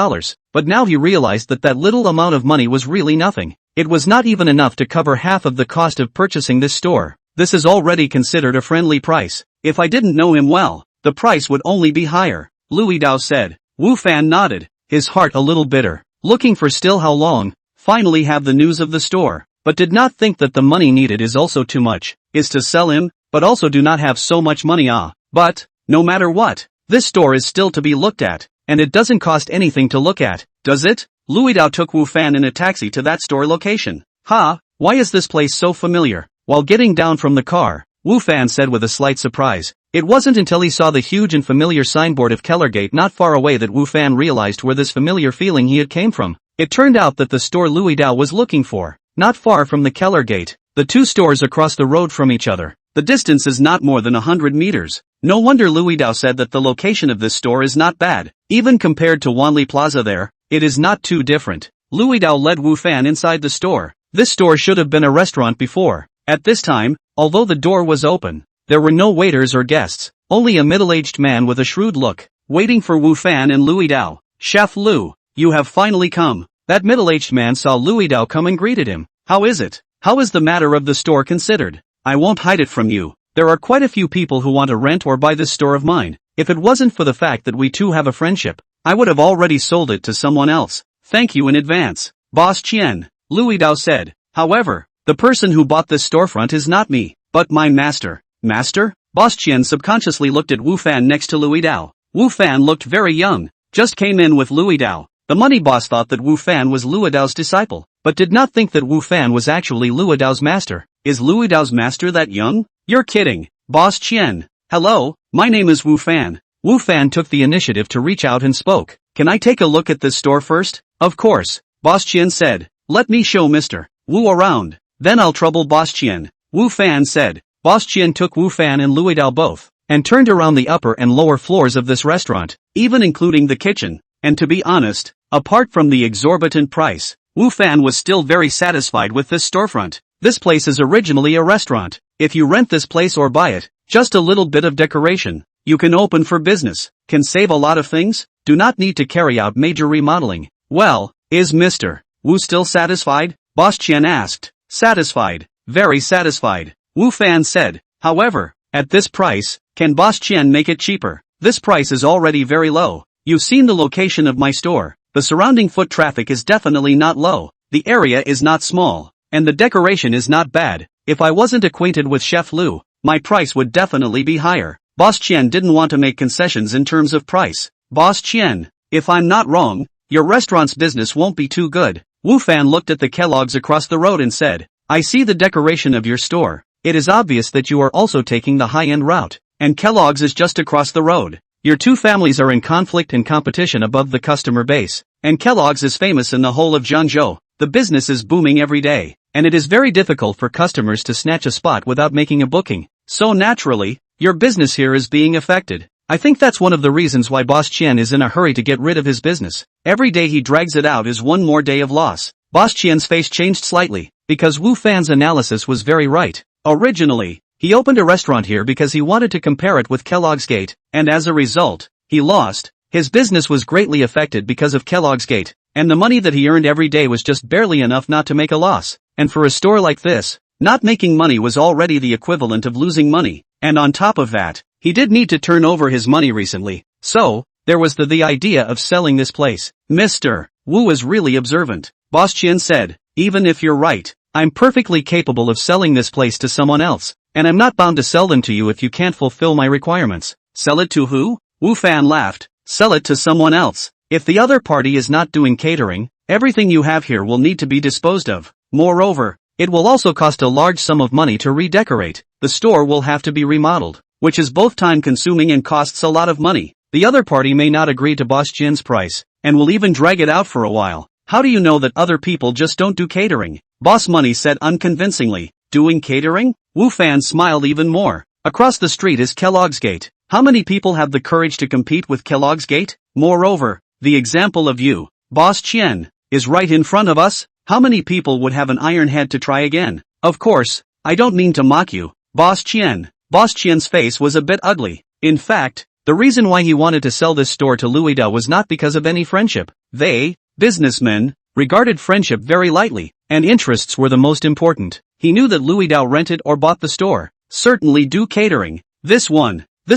but now he realized that that little amount of money was really nothing. It was not even enough to cover half of the cost of purchasing this store. This is already considered a friendly price. If I didn't know him well, the price would only be higher, Louis Dao said. Wu Fan nodded, his heart a little bitter, looking for still how long, finally have the news of the store, but did not think that the money needed is also too much, is to sell him, but also do not have so much money but, no matter what, this store is still to be looked at, and it doesn't cost anything to look at, does it? Louis Dao took Wu Fan in a taxi to that store location. Why is this place so familiar? While getting down from the car, Wu Fan said with a slight surprise. It wasn't until he saw the huge and familiar signboard of Kellergate not far away that Wu Fan realized where this familiar feeling he had came from. It turned out that the store Louis Dao was looking for, not far from the Kellergate, the 2 stores across the road from each other. The distance is not more than 100 meters. No wonder Louis Dao said that the location of this store is not bad. Even compared to Wanli Plaza there, it is not too different. Louis Dao led Wu Fan inside the store. This store should have been a restaurant before. At this time, although the door was open, there were no waiters or guests, only a middle-aged man with a shrewd look, waiting for Wu Fan and Louis Dao. Chef Lu, you have finally come. That middle-aged man saw Louis Dao come and greeted him. How is it? How is the matter of the store considered? I won't hide it from you. There are quite a few people who want to rent or buy this store of mine. If it wasn't for the fact that we two have a friendship, I would have already sold it to someone else. Thank you in advance, Boss Qian, Louis Dao said. However, the person who bought this storefront is not me, but my master. Master? Boss Qian subconsciously looked at Wu Fan next to Louis Dao. Wu Fan looked very young, just came in with Louis Dao. The money boss thought that Wu Fan was Louis Dao's disciple, but did not think that Wu Fan was actually Louis Dao's master. Is Louis Dao's master that young? You're kidding, Boss Qian. Hello, my name is Wu Fan. Wu Fan took the initiative to reach out and spoke. Can I take a look at this store first? Of course, Boss Qian said. Let me show Mr. Wu around. Then I'll trouble Boss Qian, Wu Fan said. Boss Qian took Wu Fan and Louis Dao both, and turned around the upper and lower floors of this restaurant, even including the kitchen. And to be honest, apart from the exorbitant price, Wu Fan was still very satisfied with this storefront. This place is originally a restaurant. If you rent this place or buy it, just a little bit of decoration, you can open for business, can save a lot of things, do not need to carry out major remodeling. Well, is Mr. Wu still satisfied? Boss Qian asked. Satisfied, very satisfied, Wu Fan said. However, at this price, can Boss Qian make it cheaper? This price is already very low. You've seen the location of my store. The surrounding foot traffic is definitely not low, the area is not small, and the decoration is not bad. If I wasn't acquainted with Chef Lu, my price would definitely be higher. Boss Qian didn't want to make concessions in terms of price. Boss Qian, if I'm not wrong, your restaurant's business won't be too good. Wu Fan looked at the Kellogg's across the road and said, I see the decoration of your store. It is obvious that you are also taking the high-end route, and Kellogg's is just across the road. Your two families are in conflict and competition above the customer base, and Kellogg's is famous in the whole of Zhangzhou. The business is booming every day, and it is very difficult for customers to snatch a spot without making a booking. So naturally, your business here is being affected. I think that's one of the reasons why Boss Qian is in a hurry to get rid of his business. Every day he drags it out is one more day of loss. Boss Qian's face changed slightly, because Wu Fan's analysis was very right. Originally, he opened a restaurant here because he wanted to compare it with Kellogg's Gate, and as a result, he lost. His business was greatly affected because of Kellogg's Gate, and the money that he earned every day was just barely enough not to make a loss. And for a store like this, not making money was already the equivalent of losing money, and on top of that, he did need to turn over his money recently. So, there was the idea of selling this place. Mr. Wu is really observant, Boss Qian said. Even if you're right, I'm perfectly capable of selling this place to someone else, and I'm not bound to sell them to you if you can't fulfill my requirements. Sell it to who? Wu Fan laughed. Sell it to someone else. If the other party is not doing catering, everything you have here will need to be disposed of. Moreover, it will also cost a large sum of money to redecorate. The store will have to be remodeled, which is both time-consuming and costs a lot of money. The other party may not agree to Boss Qian's price, and will even drag it out for a while. How do you know that other people just don't do catering? Boss Money said unconvincingly. Doing catering? Wu Fan smiled even more. Across the street is Kellogg's Gate. How many people have the courage to compete with Kellogg's Gate? Moreover, the example of you, Boss Qian, is right in front of us. How many people would have an iron head to try again? Of course, I don't mean to mock you, Boss Qian. Boss Qian's face was a bit ugly. In fact, the reason why he wanted to sell this store to Louis Dao was not because of any friendship. They, businessmen, regarded friendship very lightly, and interests were the most important. He knew that Louis Dao rented or bought the store. Certainly do catering. This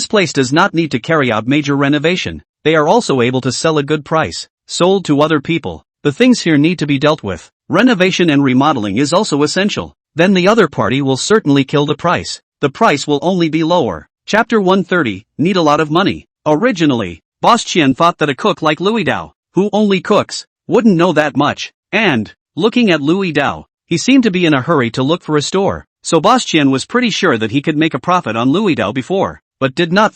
place does not need to carry out major renovation. They are also able to sell a good price. Sold to other people. The things here need to be dealt with. Renovation and remodeling is also essential. Then the other party will certainly kill the price. The price will only be lower. Chapter 130, Need a lot of money. Originally, Boss Qian thought that a cook like Louis Dao, who only cooks, wouldn't know that much. And, looking at Louis Dao, he seemed to be in a hurry to look for a store. So Boss Qian was pretty sure that he could make a profit on Louis Dao before, but did not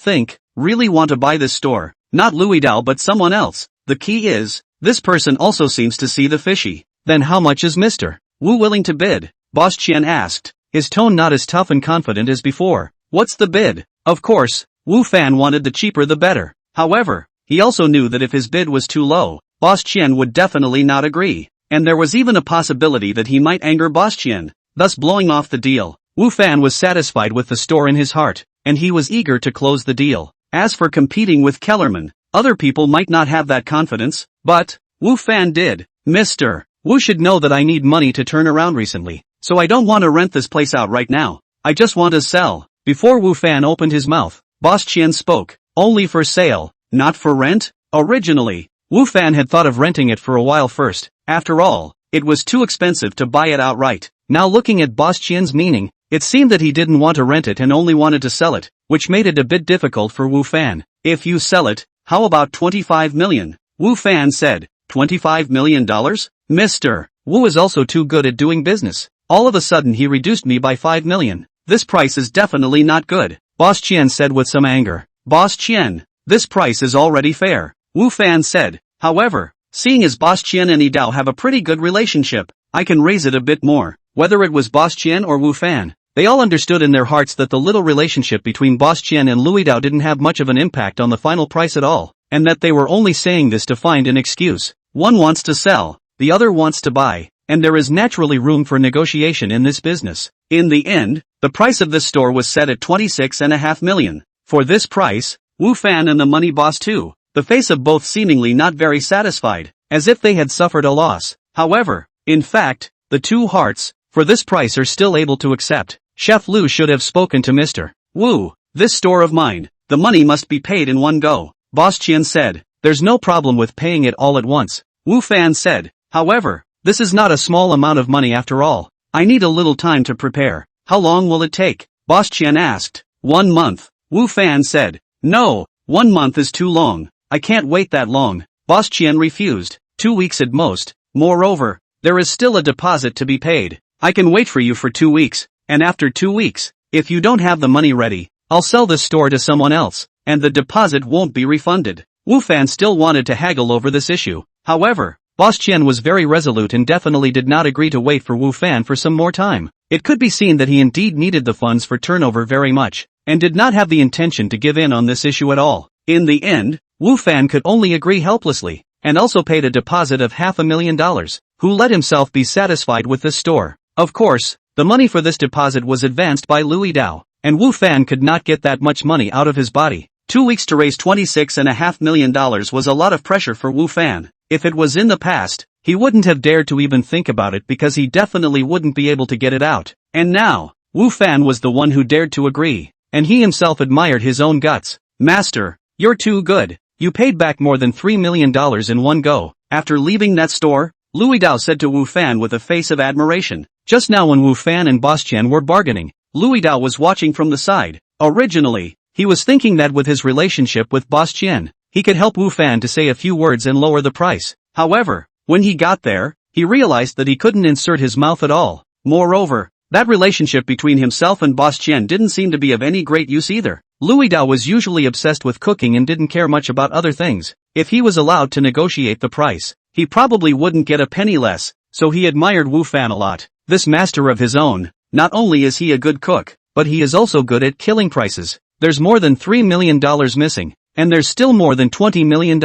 really want to buy this store. Not Louis Dao but someone else. The key is, this person also seems to see the fishy. Then how much is Mr. Wu willing to bid? Boss Qian asked, his tone not as tough and confident as before. What's the bid? Of course, Wu Fan wanted the cheaper the better. However, he also knew that if his bid was too low, Boss Qian would definitely not agree. And there was even a possibility that he might anger Boss Qian, thus blowing off the deal. Wu Fan was satisfied with the store in his heart, and he was eager to close the deal. As for competing with Kellerman, other people might not have that confidence, but Wu Fan did. Mr. Wu should know that I need money to turn around recently, so I don't want to rent this place out right now. I just want to sell. Before Wu Fan opened his mouth, Boss Qian spoke. Only for sale, not for rent? Originally, Wu Fan had thought of renting it for a while first. After all, it was too expensive to buy it outright. Now looking at Boss Qian's meaning, it seemed that he didn't want to rent it and only wanted to sell it, which made it a bit difficult for Wu Fan. If you sell it, how about 25 million? Wu Fan said. $25 million? Mr. Wu is also too good at doing business. All of a sudden he reduced me by 5 million. This price is definitely not good, Boss Qian said with some anger. Boss Qian, this price is already fair, Wu Fan said. However, seeing as Boss Qian and Yi Dao have a pretty good relationship, I can raise it a bit more. Whether it was Boss Qian or Wu Fan, they all understood in their hearts that the little relationship between Boss Qian and Louis Dao didn't have much of an impact on the final price at all, and that they were only saying this to find an excuse. One wants to sell, the other wants to buy, and there is naturally room for negotiation in this business. In the end, the price of this store was set at 26.5 million. For this price, Wu Fan and the money boss too, the face of both seemingly not very satisfied, as if they had suffered a loss. However, in fact, the two hearts, for this price are still able to accept. Chef Lu should have spoken to Mr. Wu. This store of mine, the money must be paid in one go. Boss Qian said. There's no problem with paying it all at once, Wu Fan said. However, this is not a small amount of money after all. I need a little time to prepare. How long will it take? Boss Qian asked. 1 month, Wu Fan said. No, 1 month is too long. I can't wait that long. Boss Qian refused. 2 weeks at most. Moreover, there is still a deposit to be paid. I can wait for you for 2 weeks, and after 2 weeks, if you don't have the money ready, I'll sell this store to someone else, and the deposit won't be refunded. Wu Fan still wanted to haggle over this issue. However, Boss Qian was very resolute and definitely did not agree to wait for Wu Fan for some more time. It could be seen that he indeed needed the funds for turnover very much, and did not have the intention to give in on this issue at all. In the end, Wu Fan could only agree helplessly, and also paid a deposit of $500,000, who let himself be satisfied with this store. Of course, the money for this deposit was advanced by Louis Dao, and Wu Fan could not get that much money out of his body. 2 weeks to raise $26.5 million was a lot of pressure for Wu Fan. If it was in the past, he wouldn't have dared to even think about it because he definitely wouldn't be able to get it out. And now, Wu Fan was the one who dared to agree, and he himself admired his own guts. Master, you're too good. You paid back more than $3 million in one go. After leaving that store, Louis Dao said to Wu Fan with a face of admiration. Just now when Wu Fan and Boss Qian were bargaining, Louis Dao was watching from the side. Originally, he was thinking that with his relationship with Boss Qian, he could help Wu Fan to say a few words and lower the price. However, when he got there, he realized that he couldn't insert his mouth at all. Moreover, that relationship between himself and Boss Qian didn't seem to be of any great use either. Louis Dao was usually obsessed with cooking and didn't care much about other things. If he was allowed to negotiate the price, he probably wouldn't get a penny less, so he admired Wu Fan a lot. This master of his own, not only is he a good cook, but he is also good at killing prices. There's more than $3 million missing, and there's still more than $20 million.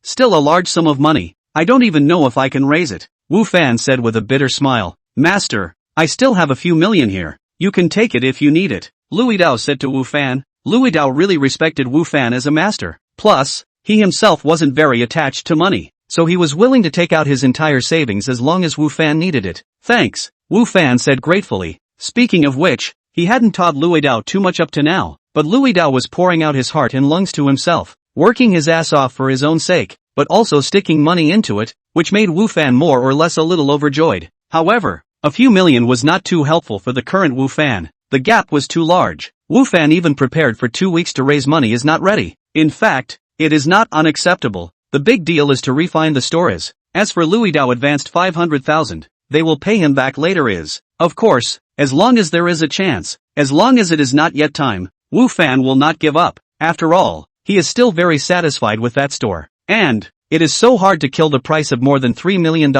Still a large sum of money. I don't even know if I can raise it, Wu Fan said with a bitter smile. Master, I still have a few million here. You can take it if you need it, Louis Dao said to Wu Fan. Louis Dao really respected Wu Fan as a master. Plus, he himself wasn't very attached to money, so he was willing to take out his entire savings as long as Wu Fan needed it. Thanks, Wu Fan said gratefully. Speaking of which, he hadn't taught Louis Dao too much up to now, but Louis Dao was pouring out his heart and lungs to himself, working his ass off for his own sake, but also sticking money into it, which made Wu Fan more or less a little overjoyed. However, a few million was not too helpful for the current Wu Fan. The gap was too large. Wu Fan even prepared for 2 weeks to raise money is not ready. In fact, it is not unacceptable. The big deal is to refine the store is. As for Louis Dao advanced 500,000, they will pay him back later is. Of course, as long as there is a chance, as long as it is not yet time, Wu Fan will not give up. After all, he is still very satisfied with that store. And, it is so hard to kill the price of more than $3 million.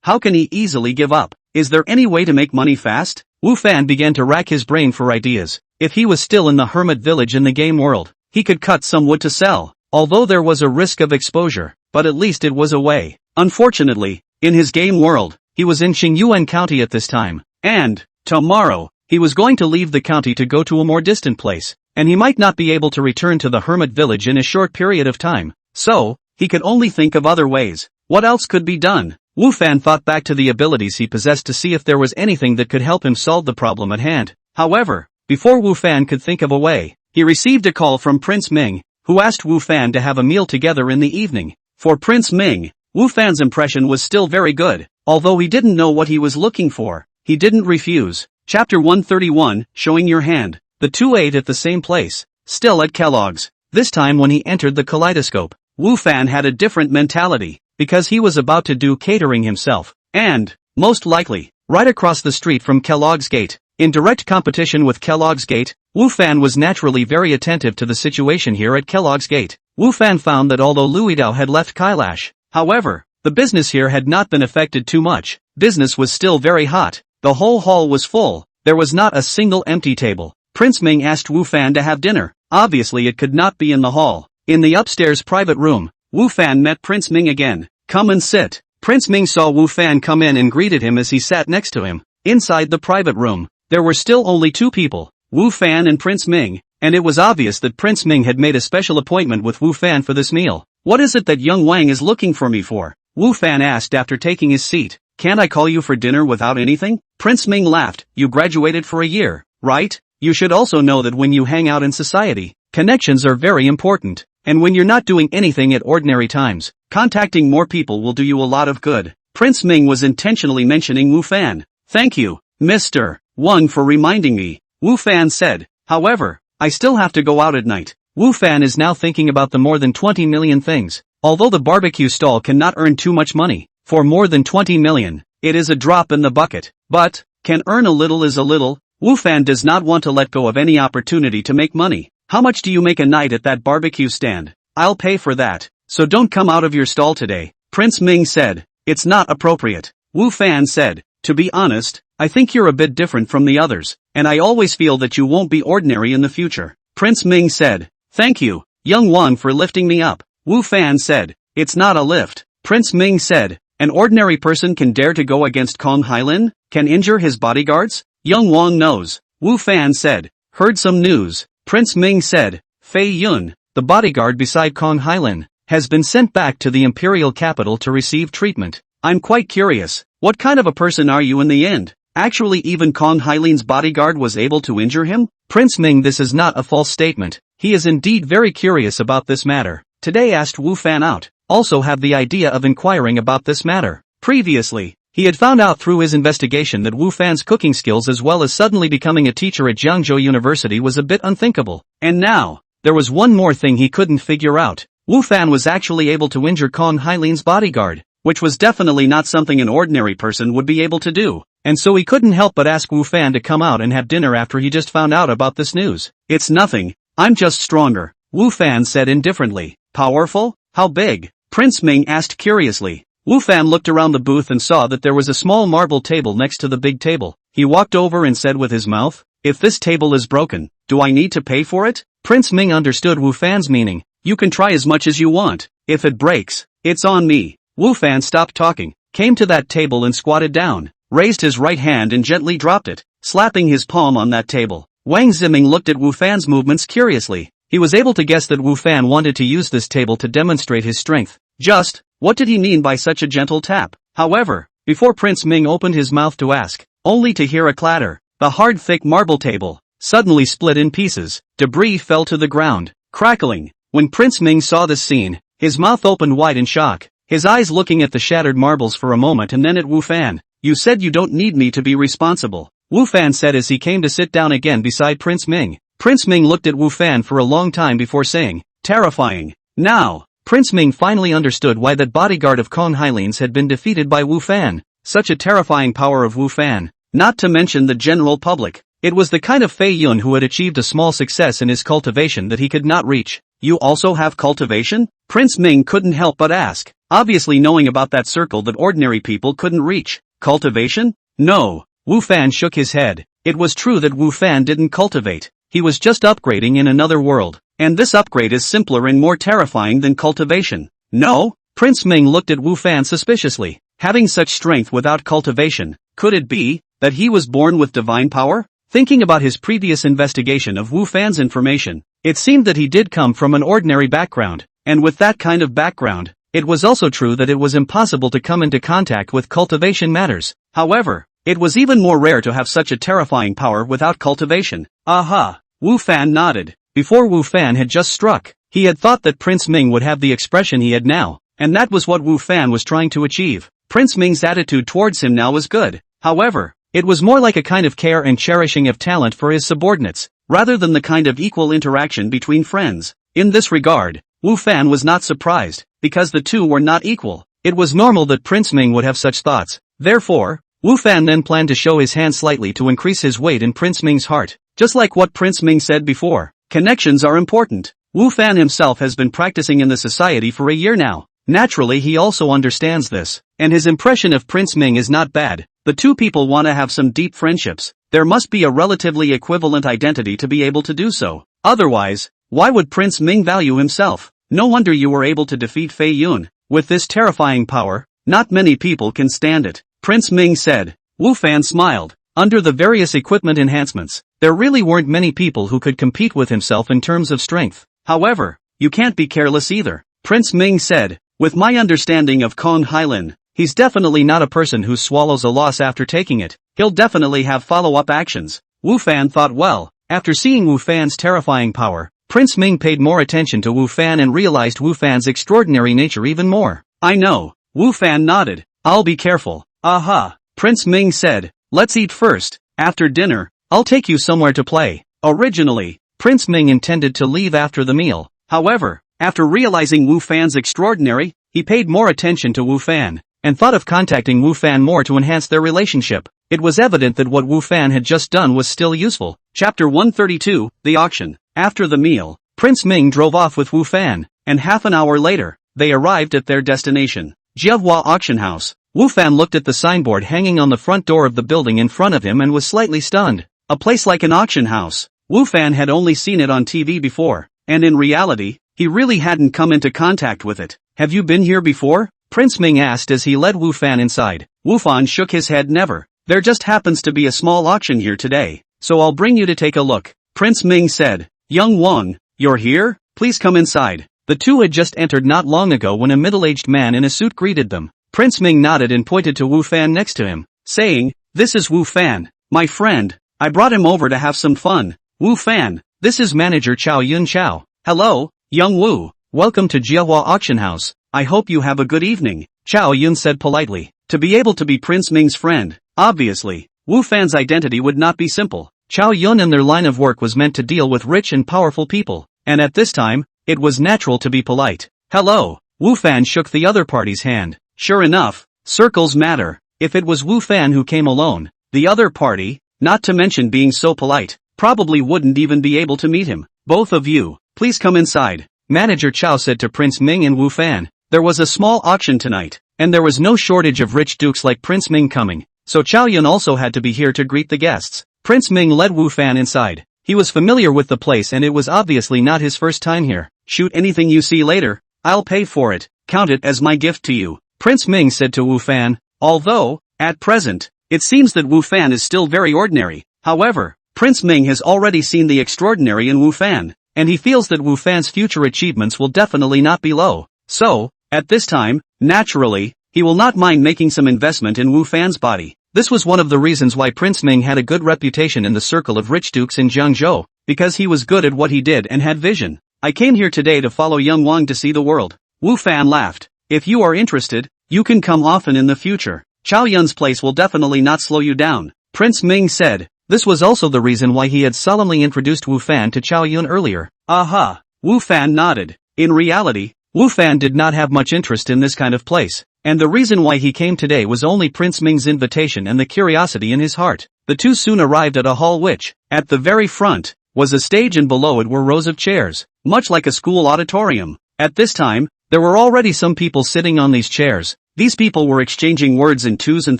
How can he easily give up? Is there any way to make money fast? Wu Fan began to rack his brain for ideas. If he was still in the hermit village in the game world, he could cut some wood to sell, although there was a risk of exposure, but at least it was a way. Unfortunately, in his game world, he was in Xingyuan County at this time, and, tomorrow, he was going to leave the county to go to a more distant place, and he might not be able to return to the hermit village in a short period of time, so, he could only think of other ways. What else could be done? Wu Fan thought back to the abilities he possessed to see if there was anything that could help him solve the problem at hand. However, before Wu Fan could think of a way, he received a call from Prince Ming, who asked Wu Fan to have a meal together in the evening. For Prince Ming, Wu Fan's impression was still very good. Although he didn't know what he was looking for, he didn't refuse. Chapter 131, Showing Your Hand. The two ate at the same place, still at Kellogg's. This time when he entered the kaleidoscope, Wu Fan had a different mentality, because he was about to do catering himself, and, most likely, right across the street from Kellogg's Gate. In direct competition with Kellogg's Gate, Wu Fan was naturally very attentive to the situation here at Kellogg's Gate. Wu Fan found that although Luidao had left Kailash, however, the business here had not been affected too much. Business was still very hot. The whole hall was full. There was not a single empty table. Prince Ming asked Wu Fan to have dinner. Obviously it could not be in the hall. In the upstairs private room, Wu Fan met Prince Ming again. Come and sit. Prince Ming saw Wu Fan come in and greeted him as he sat next to him. Inside the private room, there were still only two people, Wu Fan and Prince Ming, and it was obvious that Prince Ming had made a special appointment with Wu Fan for this meal. What is it that young Wang is looking for me for? Wu Fan asked after taking his seat. Can't I call you for dinner without anything? Prince Ming laughed. You graduated for a year, right? You should also know that when you hang out in society, connections are very important. And when you're not doing anything at ordinary times, contacting more people will do you a lot of good. Prince Ming was intentionally mentioning Wu Fan. Thank you, Mr. Wang, for reminding me, Wu Fan said. However, I still have to go out at night. Wu Fan is now thinking about the more than 20 million things. Although the barbecue stall cannot earn too much money, for more than 20 million, it is a drop in the bucket. But, can earn a little is a little. Wu Fan does not want to let go of any opportunity to make money. How much do you make a night at that barbecue stand? I'll pay for that. So don't come out of your stall today. Prince Ming said. It's not appropriate. Wu Fan said. To be honest, I think you're a bit different from the others, and I always feel that you won't be ordinary in the future. Prince Ming said. Thank you, young Wang, for lifting me up. Wu Fan said. It's not a lift. Prince Ming said. An ordinary person can dare to go against Kong Hailin? Can injure his bodyguards? Young Wang knows. Wu Fan said. Heard some news. Prince Ming said. Fei Yun, the bodyguard beside Kong Hailin, has been sent back to the imperial capital to receive treatment. I'm quite curious. What kind of a person are you in the end? Actually, even Kong Hailin's bodyguard was able to injure him? Prince Ming, this is not a false statement. He is indeed very curious about this matter. Today asked Wu Fan out. Also have the idea of inquiring about this matter. Previously, he had found out through his investigation that Wu Fan's cooking skills as well as suddenly becoming a teacher at Jiangzhou University was a bit unthinkable. And now, there was one more thing he couldn't figure out. Wu Fan was actually able to injure Kong Hailin's bodyguard, which was definitely not something an ordinary person would be able to do. And so he couldn't help but ask Wu Fan to come out and have dinner after he just found out about this news. It's nothing. I'm just stronger, Wu Fan said indifferently. Powerful? How big? Prince Ming asked curiously. Wu Fan looked around the booth and saw that there was a small marble table next to the big table. He walked over and said with his mouth, if this table is broken, do I need to pay for it? Prince Ming understood Wu Fan's meaning. You can try as much as you want. If it breaks, it's on me. Wu Fan stopped talking, came to that table and squatted down, raised his right hand and gently dropped it, slapping his palm on that table. Wang Ziming looked at Wu Fan's movements curiously. He was able to guess that Wu Fan wanted to use this table to demonstrate his strength. Just, what did he mean by such a gentle tap? However, before Prince Ming opened his mouth to ask, only to hear a clatter, the hard thick marble table suddenly split in pieces. Debris fell to the ground, crackling. When Prince Ming saw this scene, his mouth opened wide in shock, his eyes looking at the shattered marbles for a moment and then at Wu Fan. You said you don't need me to be responsible, Wu Fan said as he came to sit down again beside Prince Ming. Prince Ming looked at Wu Fan for a long time before saying, terrifying. Now, Prince Ming finally understood why that bodyguard of Kong Hailin's had been defeated by Wu Fan. Such a terrifying power of Wu Fan, not to mention the general public. It was the kind of Fei Yun who had achieved a small success in his cultivation that he could not reach. You also have cultivation? Prince Ming couldn't help but ask, obviously knowing about that circle that ordinary people couldn't reach. Cultivation? No. Wu Fan shook his head. It was true that Wu Fan didn't cultivate. He was just upgrading in another world. And this upgrade is simpler and more terrifying than cultivation. No? Prince Ming looked at Wu Fan suspiciously. Having such strength without cultivation, could it be that he was born with divine power? Thinking about his previous investigation of Wu Fan's information, it seemed that he did come from an ordinary background, and with that kind of background, it was also true that it was impossible to come into contact with cultivation matters. However, it was even more rare to have such a terrifying power without cultivation. Aha! Wu Fan nodded. Before Wu Fan had just struck, he had thought that Prince Ming would have the expression he had now, and that was what Wu Fan was trying to achieve. Prince Ming's attitude towards him now was good. However, it was more like a kind of care and cherishing of talent for his subordinates, rather than the kind of equal interaction between friends. In this regard, Wu Fan was not surprised, because the two were not equal. It was normal that Prince Ming would have such thoughts. Therefore, Wu Fan then planned to show his hand slightly to increase his weight in Prince Ming's heart. Just like what Prince Ming said before, connections are important. Wu Fan himself has been practicing in the society for a year now. Naturally, he also understands this, and his impression of Prince Ming is not bad. The two people want to have some deep friendships. There must be a relatively equivalent identity to be able to do so. Otherwise, why would Prince Ming value himself? No wonder you were able to defeat Fei Yun. With this terrifying power, not many people can stand it, Prince Ming said. Wu Fan smiled. Under the various equipment enhancements, there really weren't many people who could compete with himself in terms of strength. However, you can't be careless either, Prince Ming said. With my understanding of Kong Hailin, he's definitely not a person who swallows a loss after taking it. He'll definitely have follow-up actions. Wu Fan thought, well, after seeing Wu Fan's terrifying power, Prince Ming paid more attention to Wu Fan and realized Wu Fan's extraordinary nature even more. I know. Wu Fan nodded. I'll be careful. Aha. Prince Ming said, let's eat first. After dinner, I'll take you somewhere to play. Originally, Prince Ming intended to leave after the meal. However, after realizing Wu Fan's extraordinary, he paid more attention to Wu Fan, and thought of contacting Wu Fan more to enhance their relationship. It was evident that what Wu Fan had just done was still useful. Chapter 132, The Auction. After the meal, Prince Ming drove off with Wu Fan, and half an hour later, they arrived at their destination, Jiehua Auction House. Wu Fan looked at the signboard hanging on the front door of the building in front of him and was slightly stunned. A place like an auction house. Wu Fan had only seen it on TV before, and in reality, he really hadn't come into contact with it. Have you been here before? Prince Ming asked as he led Wu Fan inside. Wu Fan shook his head. Never. There just happens to be a small auction here today, so I'll bring you to take a look. Prince Ming said. Young Wang, you're here? Please come inside. The two had just entered not long ago when a middle-aged man in a suit greeted them. Prince Ming nodded and pointed to Wu Fan next to him, saying, this is Wu Fan, my friend. I brought him over to have some fun. Wu Fan, this is manager Chao Yun Chao. Hello, young Wu. Welcome to Jiehua Auction House. I hope you have a good evening, Chao Yun said politely. To be able to be Prince Ming's friend, obviously, Wu Fan's identity would not be simple. Chao Yun and their line of work was meant to deal with rich and powerful people, and at this time, it was natural to be polite. Hello. Wu Fan shook the other party's hand. Sure enough, circles matter. If it was Wu Fan who came alone, the other party, not to mention being so polite, probably wouldn't even be able to meet him. Both of you, please come inside, Manager Chao said to Prince Ming and Wu Fan. There was a small auction tonight, and there was no shortage of rich dukes like Prince Ming coming, so Chao Yun also had to be here to greet the guests. Prince Ming led Wu Fan inside. He was familiar with the place and it was obviously not his first time here. Shoot anything you see later, I'll pay for it, count it as my gift to you, Prince Ming said to Wu Fan. Although, at present, it seems that Wu Fan is still very ordinary. However, Prince Ming has already seen the extraordinary in Wu Fan, and he feels that Wu Fan's future achievements will definitely not be low. So, at this time, naturally, he will not mind making some investment in Wu Fan's body. This was one of the reasons why Prince Ming had a good reputation in the circle of rich dukes in Jiangzhou, because he was good at what he did and had vision. I came here today to follow young Wang to see the world. Wu Fan laughed. If you are interested, you can come often in the future. Chao Yun's place will definitely not slow you down, Prince Ming said. This was also the reason why he had solemnly introduced Wu Fan to Chao Yun earlier. Aha! Wu Fan nodded. In reality, Wu Fan did not have much interest in this kind of place, and the reason why he came today was only Prince Ming's invitation and the curiosity in his heart. The two soon arrived at a hall which, at the very front, was a stage and below it were rows of chairs, much like a school auditorium. At this time, there were already some people sitting on these chairs. These people were exchanging words in twos and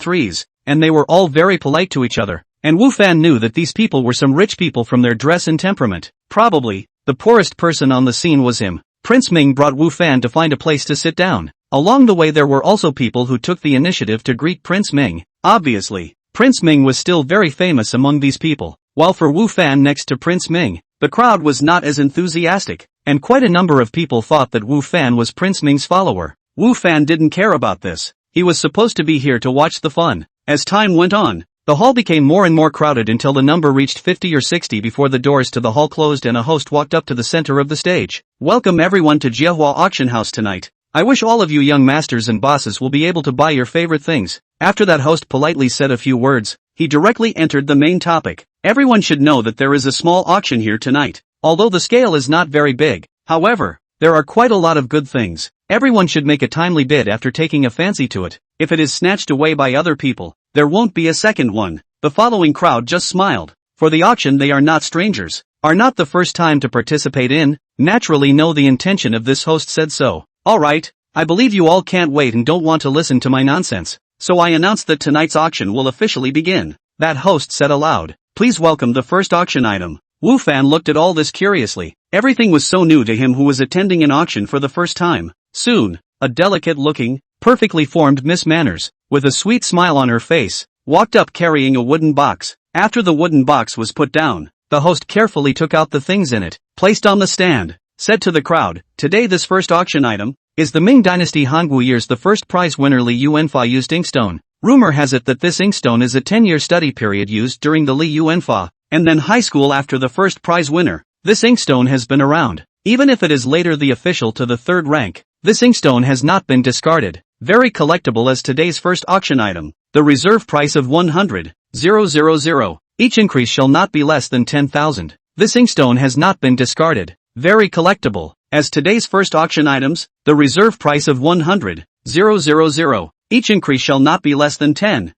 threes, and they were all very polite to each other. And Wu Fan knew that these people were some rich people from their dress and temperament. Probably, the poorest person on the scene was him. Prince Ming brought Wu Fan to find a place to sit down. Along the way there were also people who took the initiative to greet Prince Ming. Obviously, Prince Ming was still very famous among these people, while for Wu Fan next to Prince Ming, the crowd was not as enthusiastic, and quite a number of people thought that Wu Fan was Prince Ming's follower. Wu Fan didn't care about this. He was supposed to be here to watch the fun. As time went on, the hall became more and more crowded until the number reached 50 or 60 before the doors to the hall closed and a host walked up to the center of the stage. Welcome everyone to Jiehua Auction House tonight. I wish all of you young masters and bosses will be able to buy your favorite things. After that host politely said a few words, he directly entered the main topic. Everyone should know that there is a small auction here tonight. Although the scale is not very big, however, there are quite a lot of good things. Everyone should make a timely bid after taking a fancy to it. If it is snatched away by other people, there won't be a second one. The following crowd just smiled. For the auction they are not strangers, are not the first time to participate in, naturally know the intention of this host said so. Alright, I believe you all can't wait and don't want to listen to my nonsense, so I announce that tonight's auction will officially begin. That host said aloud. Please welcome the first auction item. Wu Fan looked at all this curiously. Everything was so new to him who was attending an auction for the first time. Soon, a delicate-looking, perfectly formed Miss Manners, with a sweet smile on her face, walked up carrying a wooden box. After the wooden box was put down, the host carefully took out the things in it, placed on the stand, said to the crowd, today this first auction item is the Ming Dynasty Hanggu Year's the first prize winner Li Yuanfa used inkstone. Rumor has it that this inkstone is a 10-year study period used during the Li Yuanfa, and then high school after the first prize winner. This inkstone has been around, even if it is later the official to the third rank. This inkstone has not been discarded. Very collectible as today's first auction item. The reserve price of 100,000. Each increase shall not be less than 10,000. This inkstone has not been discarded. Very collectible. As today's first auction items, the reserve price of 100,000. Each increase shall not be less than 10,000.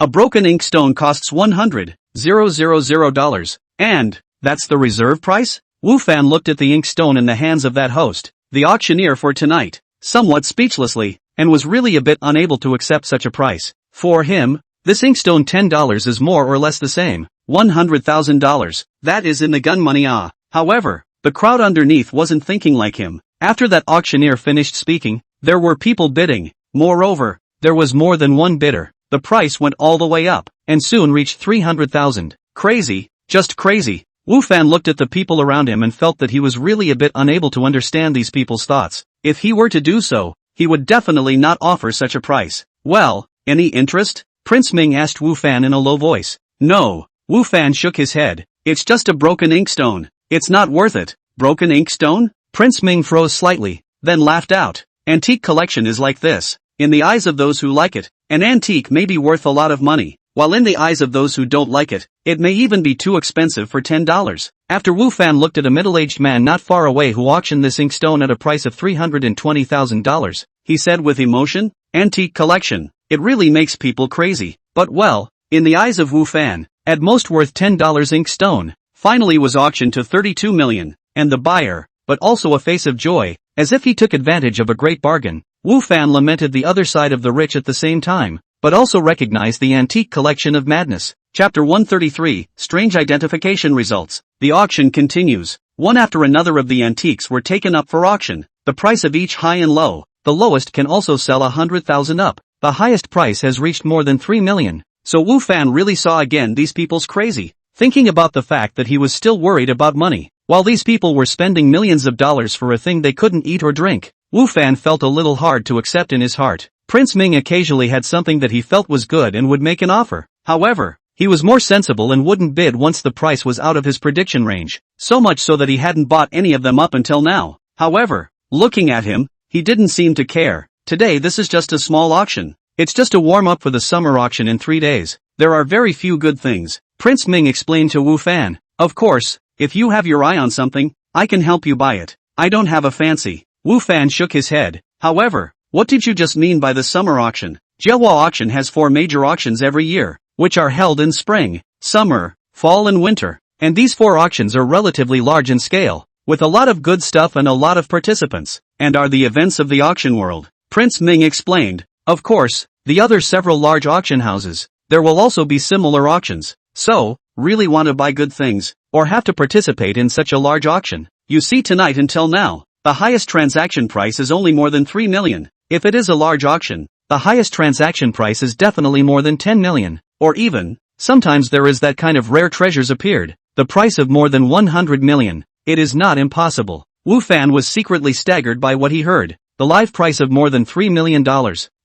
A broken inkstone costs $100,000. And, that's the reserve price? Wu Fan looked at the inkstone in the hands of that host, the auctioneer for tonight, somewhat speechlessly, and was really a bit unable to accept such a price. For him, this inkstone $10 is more or less the same, $100,000. That is in the gun money However, the crowd underneath wasn't thinking like him. After that auctioneer finished speaking, there were people bidding. Moreover, there was more than one bidder. The price went all the way up, and soon reached 300,000. Crazy, just crazy. Wu Fan looked at the people around him and felt that he was really a bit unable to understand these people's thoughts. If he were to do so, he would definitely not offer such a price. Well, any interest? Prince Ming asked Wu Fan in a low voice. No. Wu Fan shook his head. It's just a broken inkstone. It's not worth it. Broken inkstone? Prince Ming froze slightly, then laughed out. Antique collection is like this. In the eyes of those who like it, an antique may be worth a lot of money, while in the eyes of those who don't like it, it may even be too expensive for $10. After Wu Fan looked at a middle-aged man not far away who auctioned this inkstone at a price of $320,000, he said with emotion, antique collection. It really makes people crazy. But well, in the eyes of Wu Fan, at most worth $10 inkstone, finally was auctioned to 32 million, and the buyer, but also a face of joy, as if he took advantage of a great bargain. Wu Fan lamented the other side of the rich at the same time, but also recognized the antique collection of madness. Chapter 133, Strange Identification Results. The auction continues. One after another of the antiques were taken up for auction, the price of each high and low. The lowest can also sell 100,000 up. The highest price has reached more than 3 million. So Wu Fan really saw again these people's crazy, thinking about the fact that he was still worried about money, while these people were spending millions of dollars for a thing they couldn't eat or drink. Wu Fan felt a little hard to accept in his heart. Prince Ming occasionally had something that he felt was good and would make an offer. However, he was more sensible and wouldn't bid once the price was out of his prediction range, so much so that he hadn't bought any of them up until now. However, looking at him, he didn't seem to care. Today this is just a small auction. It's just a warm-up for the summer auction in 3 days. There are very few good things. Prince Ming explained to Wu Fan. Of course, if you have your eye on something, I can help you buy it. I don't have a fancy. Wu Fan shook his head. However, what did you just mean by the summer auction? Jiehua auction has 4 major auctions every year, which are held in spring, summer, fall and winter. And these 4 auctions are relatively large in scale, with a lot of good stuff and a lot of participants, and are the events of the auction world. Prince Ming explained. Of course, the other several large auction houses, there will also be similar auctions. So, really want to buy good things, or have to participate in such a large auction? You see tonight until now, the highest transaction price is only more than 3 million. If it is a large auction, the highest transaction price is definitely more than 10 million. Or even, sometimes there is that kind of rare treasures appeared, the price of more than 100 million. It is not impossible. Wu Fan was secretly staggered by what he heard. the live price of more than $3 million.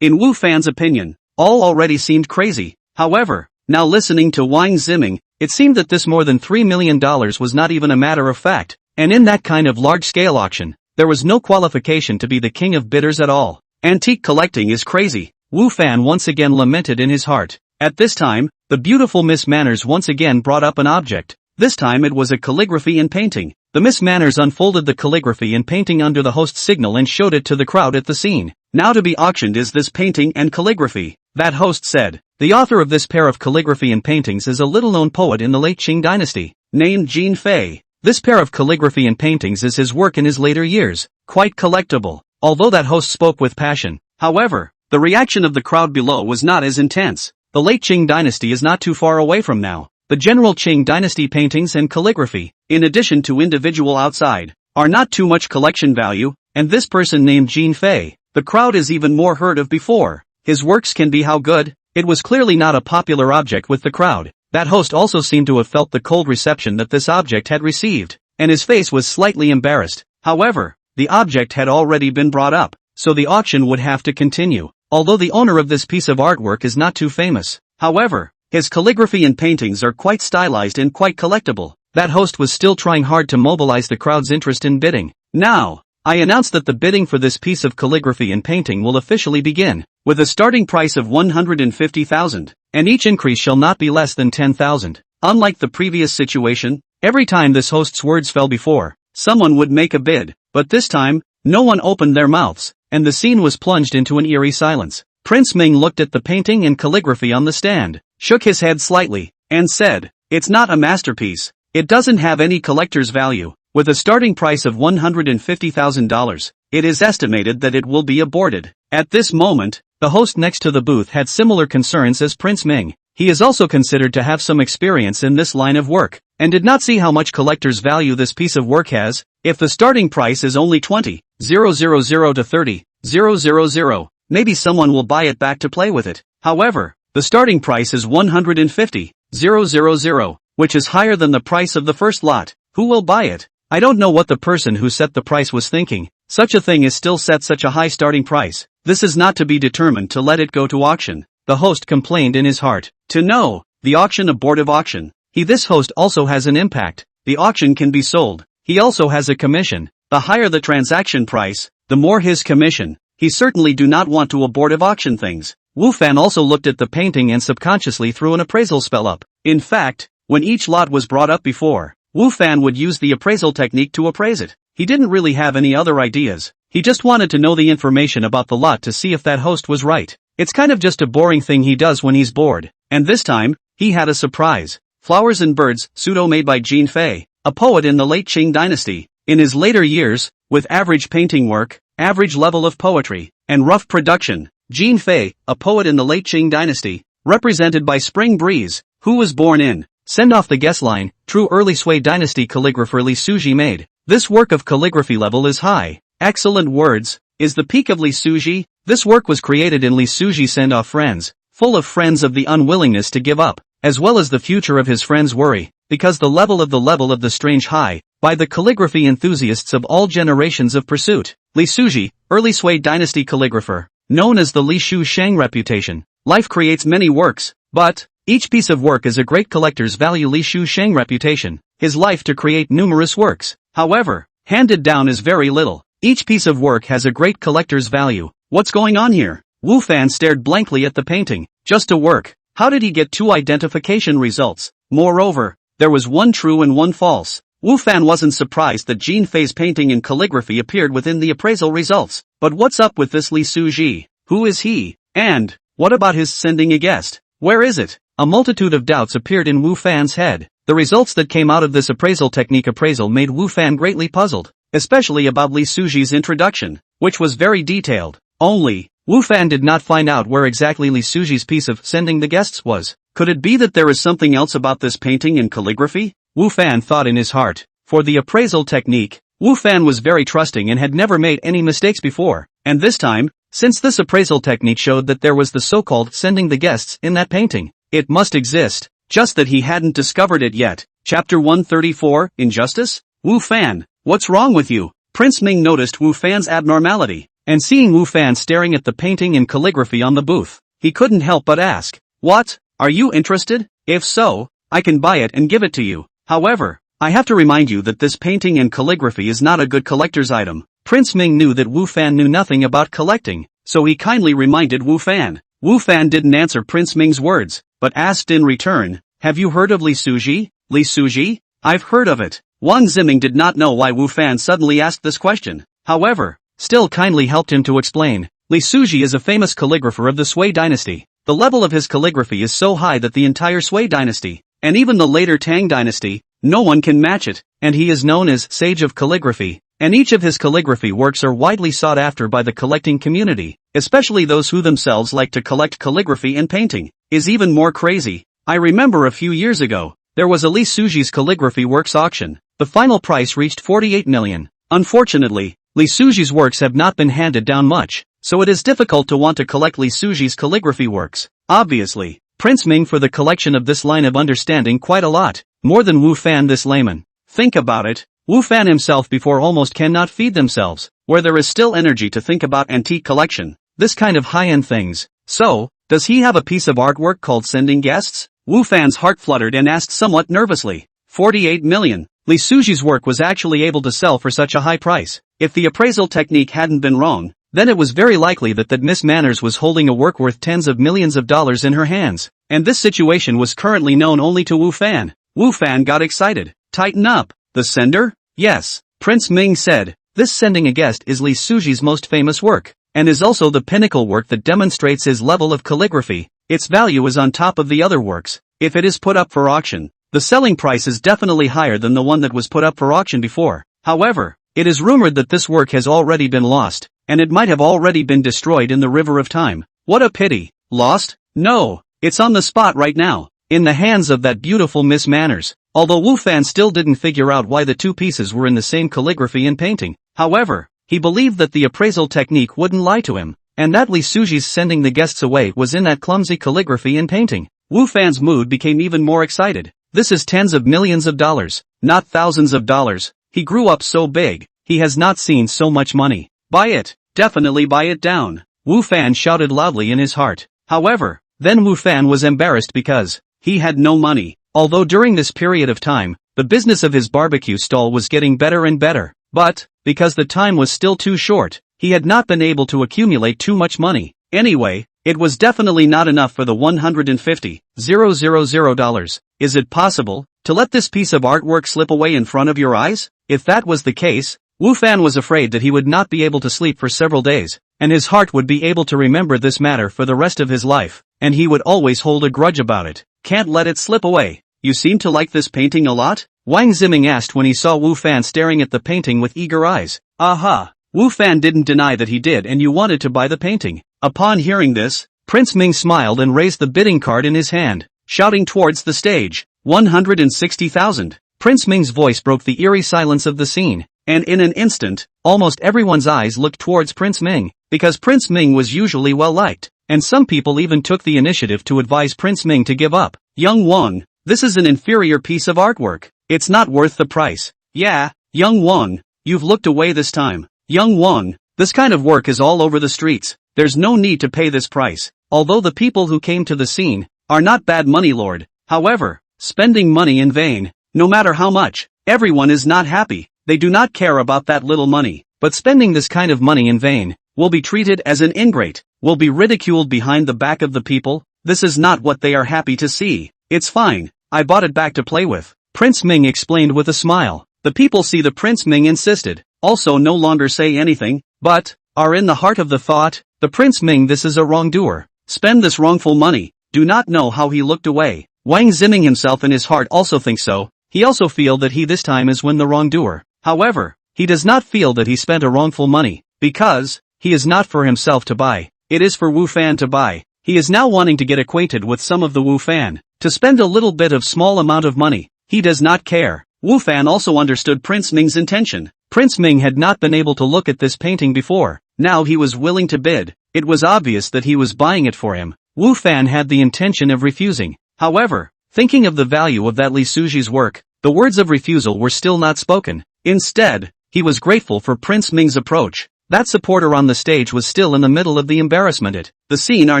In Wu Fan's opinion, all already seemed crazy. However, now listening to Wang Ziming, it seemed that this more than $3 million was not even a matter of fact, and in that kind of large-scale auction, there was no qualification to be the king of bidders at all. Antique collecting is crazy, Wu Fan once again lamented in his heart. At this time, the beautiful Miss Manners once again brought up an object. This time it was a calligraphy and painting. The Miss Manners unfolded the calligraphy and painting under the host's signal and showed it to the crowd at the scene. Now to be auctioned is this painting and calligraphy, that host said. The author of this pair of calligraphy and paintings is a little-known poet in the late Qing dynasty, named Jin Fei. This pair of calligraphy and paintings is his work in his later years, quite collectible, although that host spoke with passion. However, the reaction of the crowd below was not as intense. The late Qing dynasty is not too far away from now. The general Qing dynasty paintings and calligraphy, in addition to individual outside, are not too much collection value, and this person named Jin Fei, the crowd is even more heard of before. His works can be how good? It was clearly not a popular object with the crowd. That host also seemed to have felt the cold reception that this object had received, and his face was slightly embarrassed. However, the object had already been brought up, so the auction would have to continue. Although the owner of this piece of artwork is not too famous, however, his calligraphy and paintings are quite stylized and quite collectible. That host was still trying hard to mobilize the crowd's interest in bidding. Now, I announce that the bidding for this piece of calligraphy and painting will officially begin, with a starting price of 150,000, and each increase shall not be less than 10,000. Unlike the previous situation, every time this host's words fell before, someone would make a bid, but this time, no one opened their mouths, and the scene was plunged into an eerie silence. Prince Ming looked at the painting and calligraphy on the stand, shook his head slightly, and said, "It's not a masterpiece. It doesn't have any collector's value." With a starting price of $150,000, it is estimated that it will be aborted. At this moment, the host next to the booth had similar concerns as Prince Ming. He is also considered to have some experience in this line of work, and did not see how much collector's value this piece of work has. If the starting price is only 20,000 to 30,000, maybe someone will buy it back to play with it. However, the starting price is 150,000, which is higher than the price of the first lot. Who will buy it? I don't know what the person who set the price was thinking. Such a thing is still set such a high starting price. This is not to be determined to let it go to auction. The host complained in his heart. To know, the auction abortive auction. This host also has an impact. The auction can be sold. He also has a commission. The higher the transaction price, the more his commission. He certainly do not want to abortive auction things. Wu Fan also looked at the painting and subconsciously threw an appraisal spell up. In fact, when each lot was brought up before, Wu Fan would use the appraisal technique to appraise it. He didn't really have any other ideas. He just wanted to know the information about the lot to see if that host was right. It's kind of just a boring thing he does when he's bored. And this time, he had a surprise. Flowers and Birds, pseudo made by Jin Fei, a poet in the late Qing dynasty. In his later years, with average painting work, average level of poetry, and rough production, Jin Fei, a poet in the late Qing dynasty, represented by Spring Breeze, who was born in Send Off the Guest Line, true early Sui dynasty calligrapher Li Suji made. This work of calligraphy level is high. Excellent words, is the peak of Li Suji. This work was created in Li Suji Send Off Friends, full of friends of the unwillingness to give up, as well as the future of his friends' worry, because the level of the strange high, by the calligraphy enthusiasts of all generations of pursuit. Li Suji, early Sui dynasty calligrapher, known as the Li Shu Shang reputation. Life creates many works, but each piece of work is a great collector's value. Li Shu Shang reputation, his life to create numerous works, however, handed down is very little. Each piece of work has a great collector's value. What's going on here? Wu Fan stared blankly at the painting. Just a work. How did he get two identification results? Moreover, there was one true and one false. Wu Fan wasn't surprised that Jin Fei's painting and calligraphy appeared within the appraisal results. But what's up with this Li Suji? Who is he? And what about his sending a guest? Where is it? A multitude of doubts appeared in Wu Fan's head. The results that came out of this appraisal technique appraisal made Wu Fan greatly puzzled, especially about Li Suji's introduction, which was very detailed. Only, Wu Fan did not find out where exactly Li Suji's piece of sending the guests was. Could it be that there is something else about this painting and calligraphy? Wu Fan thought in his heart. For the appraisal technique, Wu Fan was very trusting and had never made any mistakes before, and this time, since this appraisal technique showed that there was the so-called sending the guests in that painting, it must exist, just that he hadn't discovered it yet. Chapter 134, Injustice? Wu Fan, what's wrong with you? Prince Ming noticed Wu Fan's abnormality. and seeing Wu Fan staring at the painting and calligraphy on the booth, he couldn't help but ask, "What? Are you interested? If so, I can buy it and give it to you. However, I have to remind you that this painting and calligraphy is not a good collector's item." Prince Ming knew that Wu Fan knew nothing about collecting, so he kindly reminded Wu Fan. Wu Fan didn't answer Prince Ming's words, but asked in return, "Have you heard of Li Suji? Li Suji? I've heard of it." Wang Ziming did not know why Wu Fan suddenly asked this question. However, still kindly helped him to explain. Li Suji is a famous calligrapher of the Sui dynasty. The level of his calligraphy is so high that the entire Sui dynasty, and even the later Tang dynasty, no one can match it, and he is known as Sage of Calligraphy, and each of his calligraphy works are widely sought after by the collecting community, especially those who themselves like to collect calligraphy and painting, is even more crazy. I remember a few years ago, there was a Li Suji's calligraphy works auction. The final price reached 48 million. Unfortunately, Li Suji's works have not been handed down much, so it is difficult to want to collect Li Suji's calligraphy works. Obviously, Prince Ming for the collection of this line of understanding quite a lot, more than Wu Fan this layman. Think about it, Wu Fan himself before almost cannot feed themselves, where there is still energy to think about antique collection, this kind of high-end things. So, does he have a piece of artwork called Sending Guests? Wu Fan's heart fluttered and asked somewhat nervously. 48 million. Li Suji's work was actually able to sell for such a high price. If the appraisal technique hadn't been wrong, then it was very likely that Miss Manners was holding a work worth tens of millions of dollars in her hands, and this situation was currently known only to Wu Fan. Wu Fan got excited. Tighten up. The sender? Yes, Prince Ming said. This Sending a Guest is Li Suji's most famous work, and is also the pinnacle work that demonstrates his level of calligraphy. Its value is on top of the other works. If it is put up for auction, the selling price is definitely higher than the one that was put up for auction before. However, it is rumored that this work has already been lost, and it might have already been destroyed in the river of time. What a pity. Lost? No, it's on the spot right now, in the hands of that beautiful Miss Manners. Although Wu Fan still didn't figure out why the two pieces were in the same calligraphy and painting, however, he believed that the appraisal technique wouldn't lie to him, and that Li Suji's Sending the Guests away was in that clumsy calligraphy and painting. Wu Fan's mood became even more excited. This is tens of millions of dollars, not thousands of dollars. He grew up so big, he has not seen so much money. Buy it, definitely buy it down. Wu Fan shouted loudly in his heart. However, then Wu Fan was embarrassed because he had no money. Although during this period of time, the business of his barbecue stall was getting better and better, but, because the time was still too short, he had not been able to accumulate too much money. Anyway, it was definitely not enough for the $150,000. Is it possible to let this piece of artwork slip away in front of your eyes? If that was the case, Wu Fan was afraid that he would not be able to sleep for several days, and his heart would be able to remember this matter for the rest of his life, and he would always hold a grudge about it. Can't let it slip away. You seem to like this painting a lot? Wang Ziming asked when he saw Wu Fan staring at the painting with eager eyes. Aha! Wu Fan didn't deny that he did and you wanted to buy the painting. Upon hearing this, Prince Ming smiled and raised the bidding card in his hand, shouting towards the stage. 160,000. Prince Ming's voice broke the eerie silence of the scene, and in an instant, almost everyone's eyes looked towards Prince Ming, because Prince Ming was usually well liked, and some people even took the initiative to advise Prince Ming to give up. Young Wang, this is an inferior piece of artwork. It's not worth the price. Yeah, Young Wang, you've looked away this time. Young Wang, this kind of work is all over the streets. There's no need to pay this price. Although the people who came to the scene are not bad money lord. However, spending money in vain, no matter how much, everyone is not happy. They do not care about that little money, but spending this kind of money in vain will be treated as an ingrate, will be ridiculed behind the back of the people. This is not what they are happy to see. It's fine, I bought it back to play with, Prince Ming explained with a smile. The people see the Prince Ming insisted, also no longer say anything, but are in the heart of the thought, the Prince Ming this is a wrongdoer, spend this wrongful money, do not know how he looked away. Wang Ziming himself in his heart also thinks so, he also feel that he this time is when the wrongdoer. However, he does not feel that he spent a wrongful money, because he is not for himself to buy, it is for Wu Fan to buy. He is now wanting to get acquainted with some of the Wu Fan, to spend a little bit of small amount of money, he does not care. Wu Fan also understood Prince Ming's intention. Prince Ming had not been able to look at this painting before, now he was willing to bid. It was obvious that he was buying it for him. Wu Fan had the intention of refusing. However, thinking of the value of that Li Suji's work, the words of refusal were still not spoken. Instead, he was grateful for Prince Ming's approach. That supporter on the stage was still in the middle of the embarrassment. The scene are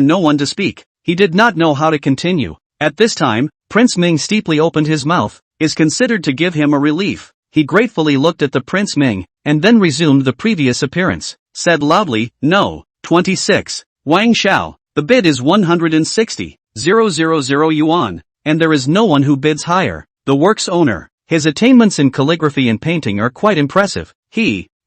no one to speak. He did not know how to continue. At this time, Prince Ming steeply opened his mouth, is considered to give him a relief. He gratefully looked at the Prince Ming, and then resumed the previous appearance. Said loudly, no, 26. Wang Xiao, the bid is 160,000 yuan, and there is no one who bids higher. The work's owner. His attainments in calligraphy and painting are quite impressive.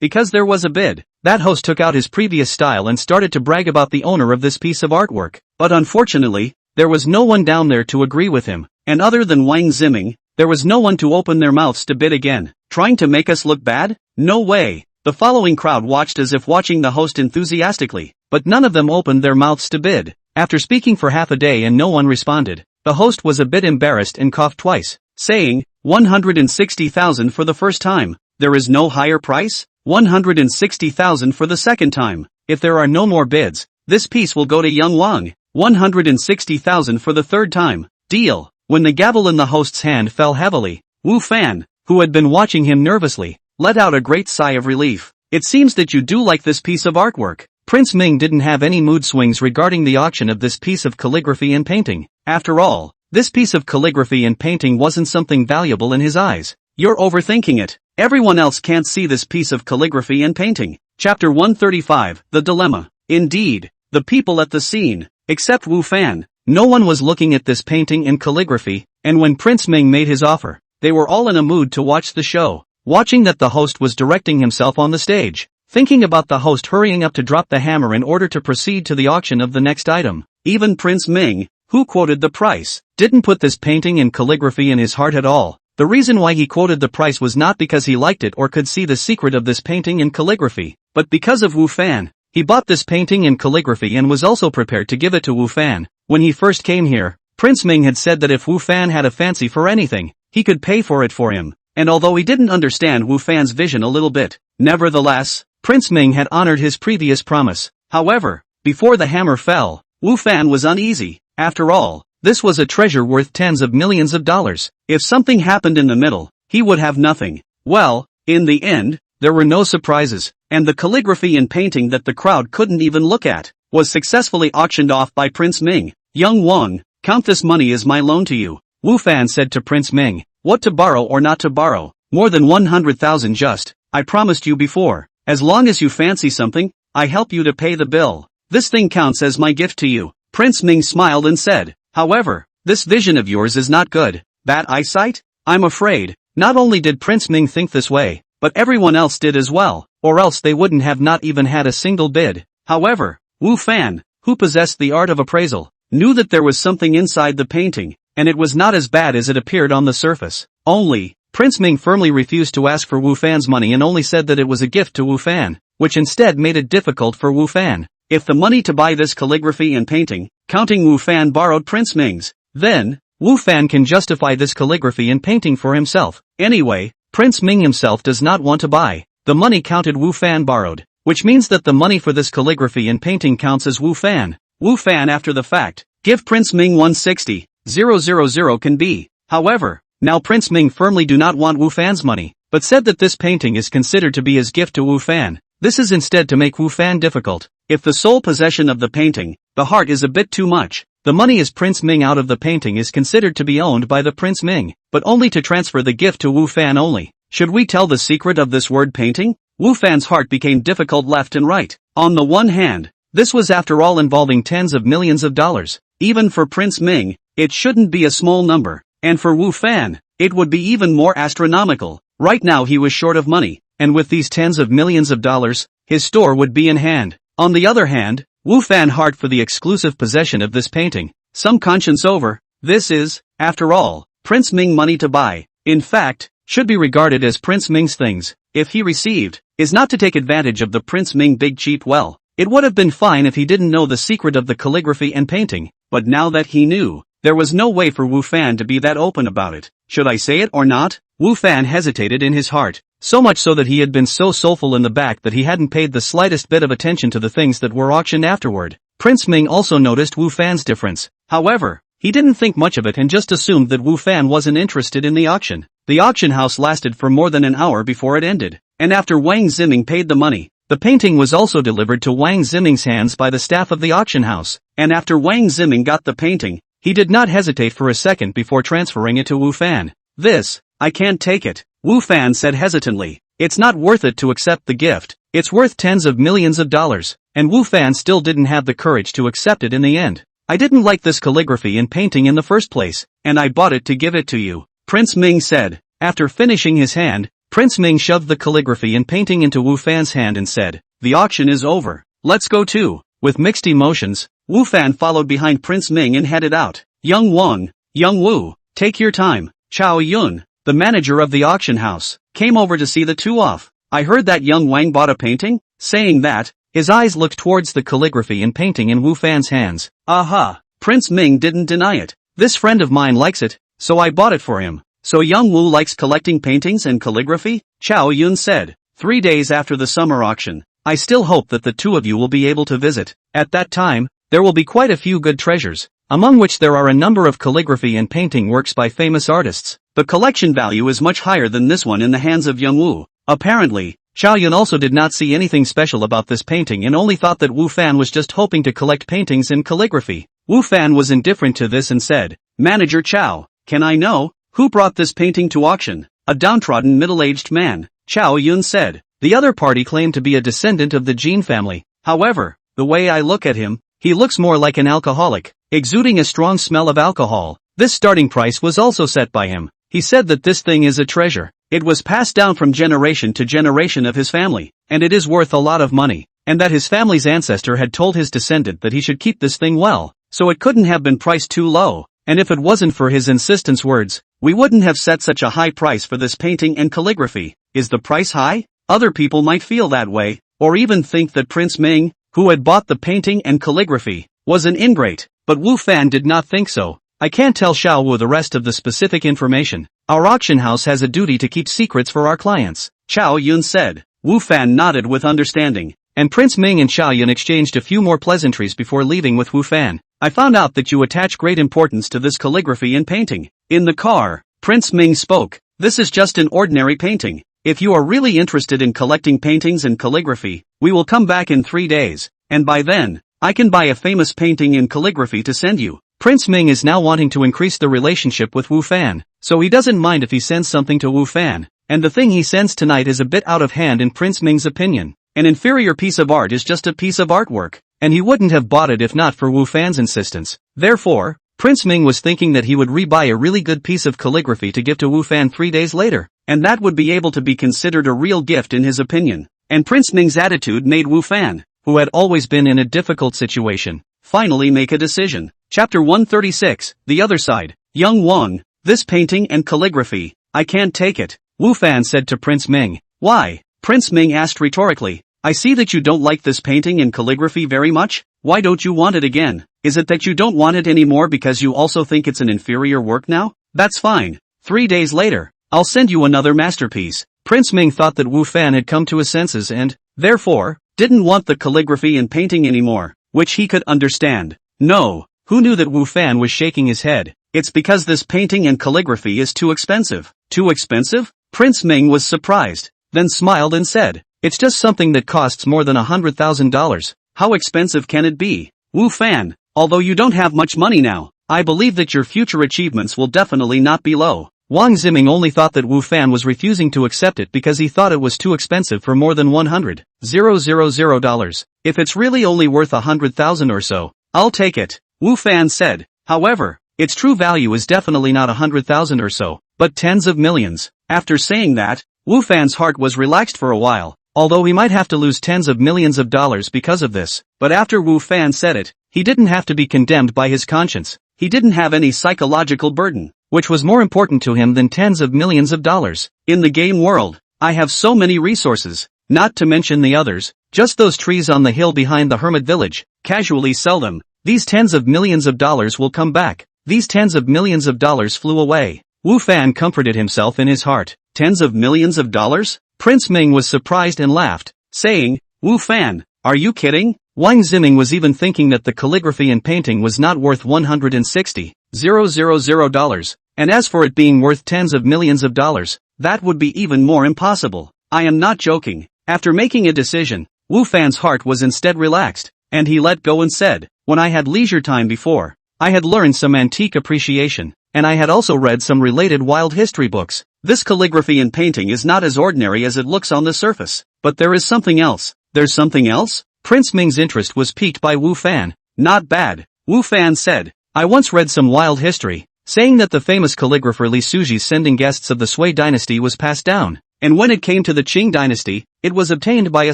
Because there was a bid, that host took out his previous style and started to brag about the owner of this piece of artwork. But unfortunately, there was no one down there to agree with him, and other than Wang Ziming, there was no one to open their mouths to bid again. Trying to make us look bad? No way. The following crowd watched as if watching the host enthusiastically, but none of them opened their mouths to bid. After speaking for half a day and no one responded, the host was a bit embarrassed and coughed twice, saying, 160,000 for the first time. There is no higher price? 160,000 for the second time. If there are no more bids, this piece will go to Young Wang. 160,000 for the third time. Deal. When the gavel in the host's hand fell heavily, Wu Fan, who had been watching him nervously, let out a great sigh of relief. It seems that you do like this piece of artwork. Prince Ming didn't have any mood swings regarding the auction of this piece of calligraphy and painting. After all, this piece of calligraphy and painting wasn't something valuable in his eyes. You're overthinking it. Everyone else can't see this piece of calligraphy and painting. Chapter 135, The Dilemma. Indeed, the people at the scene, except Wu Fan, no one was looking at this painting and calligraphy, and when Prince Ming made his offer, they were all in a mood to watch the show, watching that the host was directing himself on the stage, thinking about the host hurrying up to drop the hammer in order to proceed to the auction of the next item. Even Prince Ming, who quoted the price, didn't put this painting and calligraphy in his heart at all. The reason why he quoted the price was not because he liked it or could see the secret of this painting and calligraphy, but because of Wu Fan. He bought this painting and calligraphy and was also prepared to give it to Wu Fan. When he first came here, Prince Ming had said that if Wu Fan had a fancy for anything, he could pay for it for him, and although he didn't understand Wu Fan's vision a little bit, nevertheless, Prince Ming had honored his previous promise. However, before the hammer fell, Wu Fan was uneasy. After all, this was a treasure worth tens of millions of dollars. If something happened in the middle, he would have nothing. Well, in the end, there were no surprises, and the calligraphy and painting that the crowd couldn't even look at, was successfully auctioned off by Prince Ming. Young Wang, count this money as my loan to you. Wu Fan said to Prince Ming, what to borrow or not to borrow? More than 100,000 just. I promised you before. As long as you fancy something, I help you to pay the bill. This thing counts as my gift to you. Prince Ming smiled and said, however, this vision of yours is not good. Bad eyesight? I'm afraid. Not only did Prince Ming think this way, but everyone else did as well, or else they wouldn't have not even had a single bid. However, Wu Fan, who possessed the art of appraisal, knew that there was something inside the painting, and it was not as bad as it appeared on the surface. Only, Prince Ming firmly refused to ask for Wu Fan's money and only said that it was a gift to Wu Fan, which instead made it difficult for Wu Fan. If the money to buy this calligraphy and painting, counting Wu Fan borrowed Prince Ming's, then, Wu Fan can justify this calligraphy and painting for himself. Anyway, Prince Ming himself does not want to buy. The money counted Wu Fan borrowed, which means that the money for this calligraphy and painting counts as Wu Fan. Wu Fan after the fact, give Prince Ming 160,000 can be. However, now Prince Ming firmly do not want Wu Fan's money, but said that this painting is considered to be his gift to Wu Fan. This is instead to make Wu Fan difficult. If the sole possession of the painting, the heart is a bit too much, the money as Prince Ming out of the painting is considered to be owned by the Prince Ming, but only to transfer the gift to Wu Fan only. Should we tell the secret of this word painting? Wu Fan's heart became difficult left and right. On the one hand, this was after all involving tens of millions of dollars. Even for Prince Ming, it shouldn't be a small number, and for Wu Fan, it would be even more astronomical. Right now he was short of money, and with these tens of millions of dollars, his store would be in hand. On the other hand, Wu Fan heart for the exclusive possession of this painting, some conscience over, this is, after all, Prince Ming money to buy, in fact, should be regarded as Prince Ming's things, if he received, is not to take advantage of the Prince Ming big cheap well. It would have been fine if he didn't know the secret of the calligraphy and painting, but now that he knew, there was no way for Wu Fan to be that open about it. Should I say it or not? Wu Fan hesitated in his heart, so much so that he had been so soulful in the back that he hadn't paid the slightest bit of attention to the things that were auctioned afterward. Prince Ming also noticed Wu Fan's difference. However, he didn't think much of it and just assumed that Wu Fan wasn't interested in the auction. The auction house lasted for more than an hour before it ended, and after Wang Ziming paid the money, The painting was also delivered to Wang Ziming's hands by the staff of the auction house, and after Wang Ziming got the painting, he did not hesitate for a second before transferring it to Wu Fan. "This, I can't take it," Wu Fan said hesitantly. "It's not worth it to accept the gift. It's worth tens of millions of dollars." And Wu Fan still didn't have the courage to accept it in the end. "I didn't like this calligraphy and painting in the first place, and I bought it to give it to you," Prince Ming said. After finishing his hand, Prince Ming shoved the calligraphy and painting into Wu Fan's hand and said, "The auction is over. Let's go too." With mixed emotions, Wu Fan followed behind Prince Ming and headed out. "Young Wang, young Wu, take your time." Chao Yun, the manager of the auction house, came over to see the two off. "I heard that young Wang bought a painting?" Saying that, his eyes looked towards the calligraphy and painting in Wu Fan's hands. "Aha!" Prince Ming didn't deny it. "This friend of mine likes it, so I bought it for him." "So young Wu likes collecting paintings and calligraphy?" Chao Yun said. 3 days after the summer auction, I still hope that the two of you will be able to visit. At that time, there will be quite a few good treasures, among which there are a number of calligraphy and painting works by famous artists. The collection value is much higher than this one in the hands of young Wu. Apparently, Chao Yun also did not see anything special about this painting and only thought that Wu Fan was just hoping to collect paintings and calligraphy. Wu Fan was indifferent to this and said, "Manager Chao, can I know who brought this painting to auction?" "A downtrodden middle-aged man," Chao Yun said. "The other party claimed to be a descendant of the Jin family. However, the way I look at him, he looks more like an alcoholic, exuding a strong smell of alcohol." This starting price was also set by him. He said that this thing is a treasure. It was passed down from generation to generation of his family, and it is worth a lot of money, and that his family's ancestor had told his descendant that he should keep this thing well, so it couldn't have been priced too low. And if it wasn't for his insistence words, we wouldn't have set such a high price for this painting and calligraphy. Is the price high? Other people might feel that way, or even think that Prince Ming, who had bought the painting and calligraphy, was an ingrate, but Wu Fan did not think so. "I can't tell Xiao Wu the rest of the specific information. Our auction house has a duty to keep secrets for our clients," Chao Yun said. Wu Fan nodded with understanding, and Prince Ming and Chao Yun exchanged a few more pleasantries before leaving with Wu Fan. "I found out that you attach great importance to this calligraphy and painting." In the car, Prince Ming spoke. "This is just an ordinary painting. If you are really interested in collecting paintings and calligraphy, we will come back in 3 days, and by then, I can buy a famous painting and calligraphy to send you." Prince Ming is now wanting to increase the relationship with Wu Fan, so he doesn't mind if he sends something to Wu Fan, and the thing he sends tonight is a bit out of hand in Prince Ming's opinion. An inferior piece of art is just a piece of artwork, and he wouldn't have bought it if not for Wu Fan's insistence. Therefore, Prince Ming was thinking that he would rebuy a really good piece of calligraphy to give to Wu Fan 3 days later, and that would be able to be considered a real gift in his opinion. And Prince Ming's attitude made Wu Fan, who had always been in a difficult situation, finally make a decision. Chapter 136, The Other Side. "Young Wang, this painting and calligraphy, I can't take it," Wu Fan said to Prince Ming. "Why?" Prince Ming asked rhetorically. "I see that you don't like this painting and calligraphy very much. Why don't you want it again? Is it that you don't want it anymore because you also think it's an inferior work now? That's fine. 3 days later, I'll send you another masterpiece." Prince Ming thought that Wu Fan had come to his senses and, therefore, didn't want the calligraphy and painting anymore, which he could understand. No, who knew that Wu Fan was shaking his head? "It's because this painting and calligraphy is too expensive." "Too expensive?" Prince Ming was surprised, then smiled and said, "It's just something that costs more than $100,000. How expensive can it be?" "Wu Fan, although you don't have much money now, I believe that your future achievements will definitely not be low." Wang Ziming only thought that Wu Fan was refusing to accept it because he thought it was too expensive for more than $100,000. "If it's really only worth 100,000 or so, I'll take it," Wu Fan said. "However, its true value is definitely not 100,000 or so, but tens of millions." After saying that, Wu Fan's heart was relaxed for a while, although he might have to lose tens of millions of dollars because of this. But after Wu Fan said it, he didn't have to be condemned by his conscience. He didn't have any psychological burden, which was more important to him than tens of millions of dollars. "In the game world, I have so many resources, not to mention the others, just those trees on the hill behind the hermit village. Casually sell them. These tens of millions of dollars will come back." These tens of millions of dollars flew away. Wu Fan comforted himself in his heart. "Tens of millions of dollars?" Prince Ming was surprised and laughed, saying, "Wu Fan, are you kidding?" Wang Ziming was even thinking that the calligraphy and painting was not worth $160,000, and as for it being worth tens of millions of dollars, that would be even more impossible. "I am not joking." After making a decision, Wu Fan's heart was instead relaxed, and he let go and said, when I had leisure time before, I had learned some antique appreciation, and I had also read some related wild history books. This calligraphy and painting is not as ordinary as it looks on the surface, but there is something else. There's something else? Prince Ming's interest was piqued by Wu Fan. Not bad, Wu Fan said. I once read some wild history, saying that the famous calligrapher Li Suji's sending guests of the Sui dynasty was passed down, and when it came to the Qing dynasty, it was obtained by a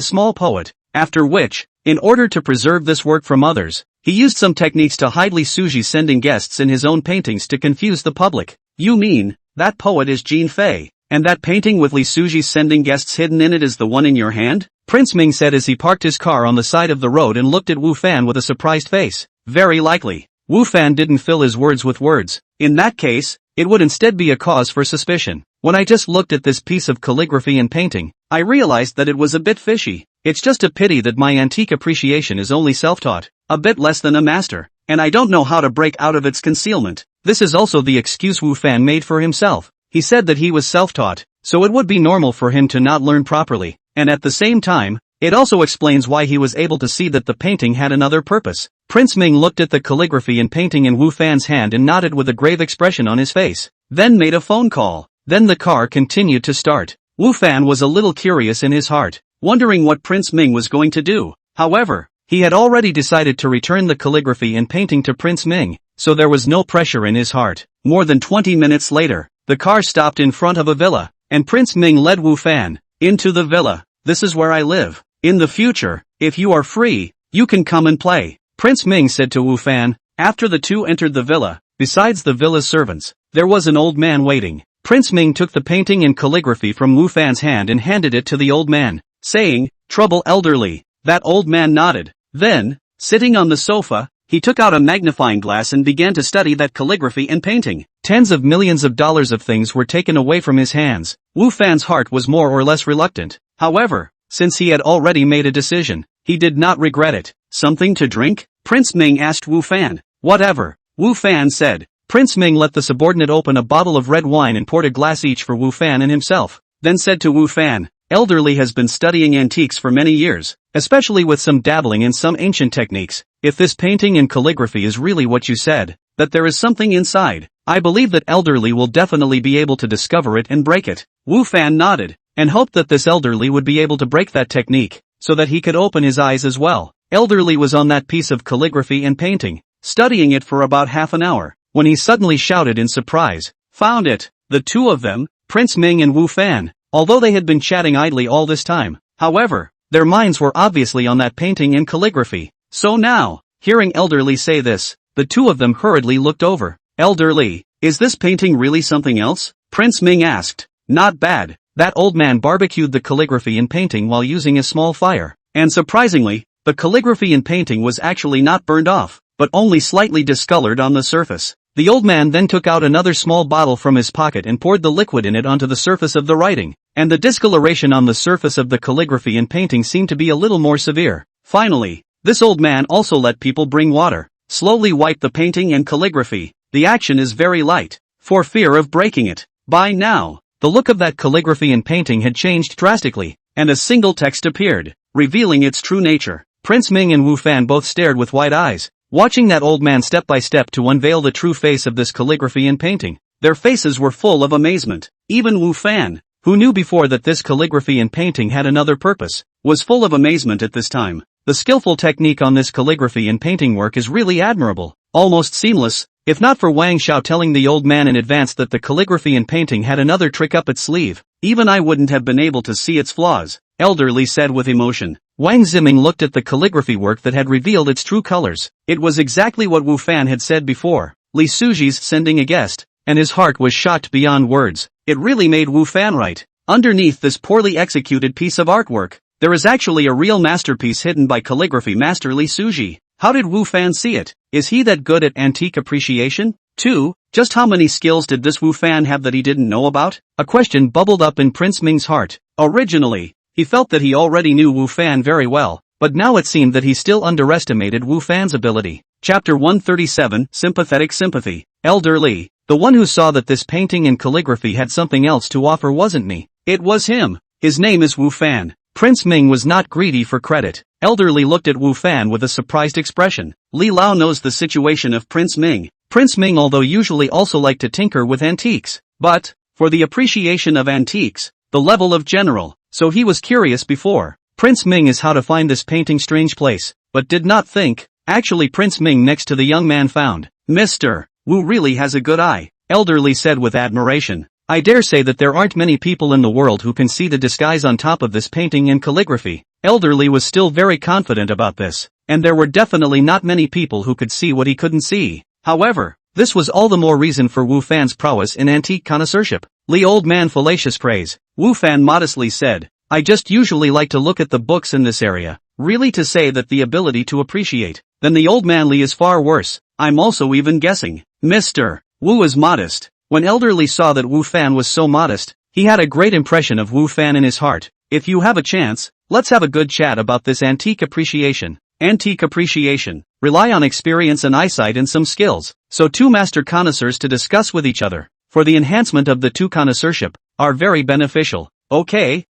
small poet, after which, in order to preserve this work from others, he used some techniques to hide Li Suji's sending guests in his own paintings to confuse the public. You mean, that poet is Jin Fei, and that painting with Li Suji's sending guests hidden in it is the one in your hand? Prince Ming said as he parked his car on the side of the road and looked at Wu Fan with a surprised face. Very likely. Wu Fan didn't fill his words with words. In that case, it would instead be a cause for suspicion. When I just looked at this piece of calligraphy and painting, I realized that it was a bit fishy. It's just a pity that my antique appreciation is only self-taught, a bit less than a master, and I don't know how to break out of its concealment. This is also the excuse Wu Fan made for himself. He said that he was self-taught, so it would be normal for him to not learn properly, and at the same time, it also explains why he was able to see that the painting had another purpose. Prince Ming looked at the calligraphy and painting in Wu Fan's hand and nodded with a grave expression on his face, then made a phone call. Then the car continued to start. Wu Fan was a little curious in his heart, wondering what Prince Ming was going to do. However, he had already decided to return the calligraphy and painting to Prince Ming, so there was no pressure in his heart. More than 20 minutes later, the car stopped in front of a villa, and Prince Ming led Wu Fan into the villa. This is where I live. In the future, if you are free, you can come and play, Prince Ming said to Wu Fan. After the two entered the villa, besides the villa's servants, there was an old man waiting. Prince Ming took the painting and calligraphy from Wu Fan's hand and handed it to the old man, saying, "Trouble elderly." That old man nodded. Then, sitting on the sofa, he took out a magnifying glass and began to study that calligraphy and painting. Tens of millions of dollars of things were taken away from his hands. Wu Fan's heart was more or less reluctant. However, since he had already made a decision, he did not regret it. Something to drink? Prince Ming asked Wu Fan. Whatever, Wu Fan said. Prince Ming let the subordinate open a bottle of red wine and poured a glass each for Wu Fan and himself, then said to Wu Fan, "Elderly has been studying antiques for many years, especially with some dabbling in some ancient techniques. If this painting and calligraphy is really what you said, that there is something inside, I believe that Elderly will definitely be able to discover it and break it." Wu Fan nodded, and hoped that this Elderly would be able to break that technique, so that he could open his eyes as well. Elderly was on that piece of calligraphy and painting, studying it for about half an hour, when he suddenly shouted in surprise, "Found it!" The two of them, Prince Ming and Wu Fan, although they had been chatting idly all this time, however, their minds were obviously on that painting and calligraphy. So now, hearing Elderly say this, the two of them hurriedly looked over. "Elderly, is this painting really something else?" Prince Ming asked. "Not bad." That old man barbecued the calligraphy and painting while using a small fire, and surprisingly, the calligraphy and painting was actually not burned off, but only slightly discolored on the surface. The old man then took out another small bottle from his pocket and poured the liquid in it onto the surface of the writing, and the discoloration on the surface of the calligraphy and painting seemed to be a little more severe. Finally, this old man also let people bring water, slowly wipe the painting and calligraphy. The action is very light, for fear of breaking it. By now, the look of that calligraphy and painting had changed drastically, and a single text appeared, revealing its true nature. Prince Ming and Wu Fan both stared with wide eyes, watching that old man step by step to unveil the true face of this calligraphy and painting. Their faces were full of amazement. Even Wu Fan, who knew before that this calligraphy and painting had another purpose, was full of amazement at this time. The skillful technique on this calligraphy and painting work is really admirable, almost seamless. If not for Wang Xiao telling the old man in advance that the calligraphy and painting had another trick up its sleeve, even I wouldn't have been able to see its flaws, Elderly said with emotion. Wang Ziming looked at the calligraphy work that had revealed its true colors. It was exactly what Wu Fan had said before, Li Suji's sending a guest, and his heart was shocked beyond words. It really made Wu Fan right. Underneath this poorly executed piece of artwork, there is actually a real masterpiece hidden by calligraphy master Li Suji. How did Wu Fan see it? Is he that good at antique appreciation? 2. Just how many skills did this Wu Fan have that he didn't know about? A question bubbled up in Prince Ming's heart. Originally, he felt that he already knew Wu Fan very well, but now it seemed that he still underestimated Wu Fan's ability. Chapter 137, Sympathetic Sympathy. Elderly, the one who saw that this painting and calligraphy had something else to offer wasn't me. It was him. His name is Wu Fan. Prince Ming was not greedy for credit. Elderly looked at Wu Fan with a surprised expression. Li Lao knows the situation of Prince Ming. Prince Ming although usually also liked to tinker with antiques, but, for the appreciation of antiques, the level of general, so he was curious before. Prince Ming is how to find this painting strange place, but did not think. Actually Prince Ming next to the young man found. Mr. Wu really has a good eye, Elderly said with admiration. I dare say that there aren't many people in the world who can see the disguise on top of this painting in calligraphy. Elderly was still very confident about this, and there were definitely not many people who could see what he couldn't see. However, this was all the more reason for Wu Fan's prowess in antique connoisseurship. Li Old Man fallacious praise. Wu Fan modestly said, I just usually like to look at the books in this area. Really to say that the ability to appreciate. Then the old man Li is far worse. I'm also even guessing. Mr. Wu is modest. When Elderly saw that Wu Fan was so modest, he had a great impression of Wu Fan in his heart. If you have a chance, let's have a good chat about this antique appreciation. Antique appreciation. Rely on experience and eyesight and some skills. So two master connoisseurs to discuss with each other, for the enhancement of the two connoisseurship, are very beneficial. Okay.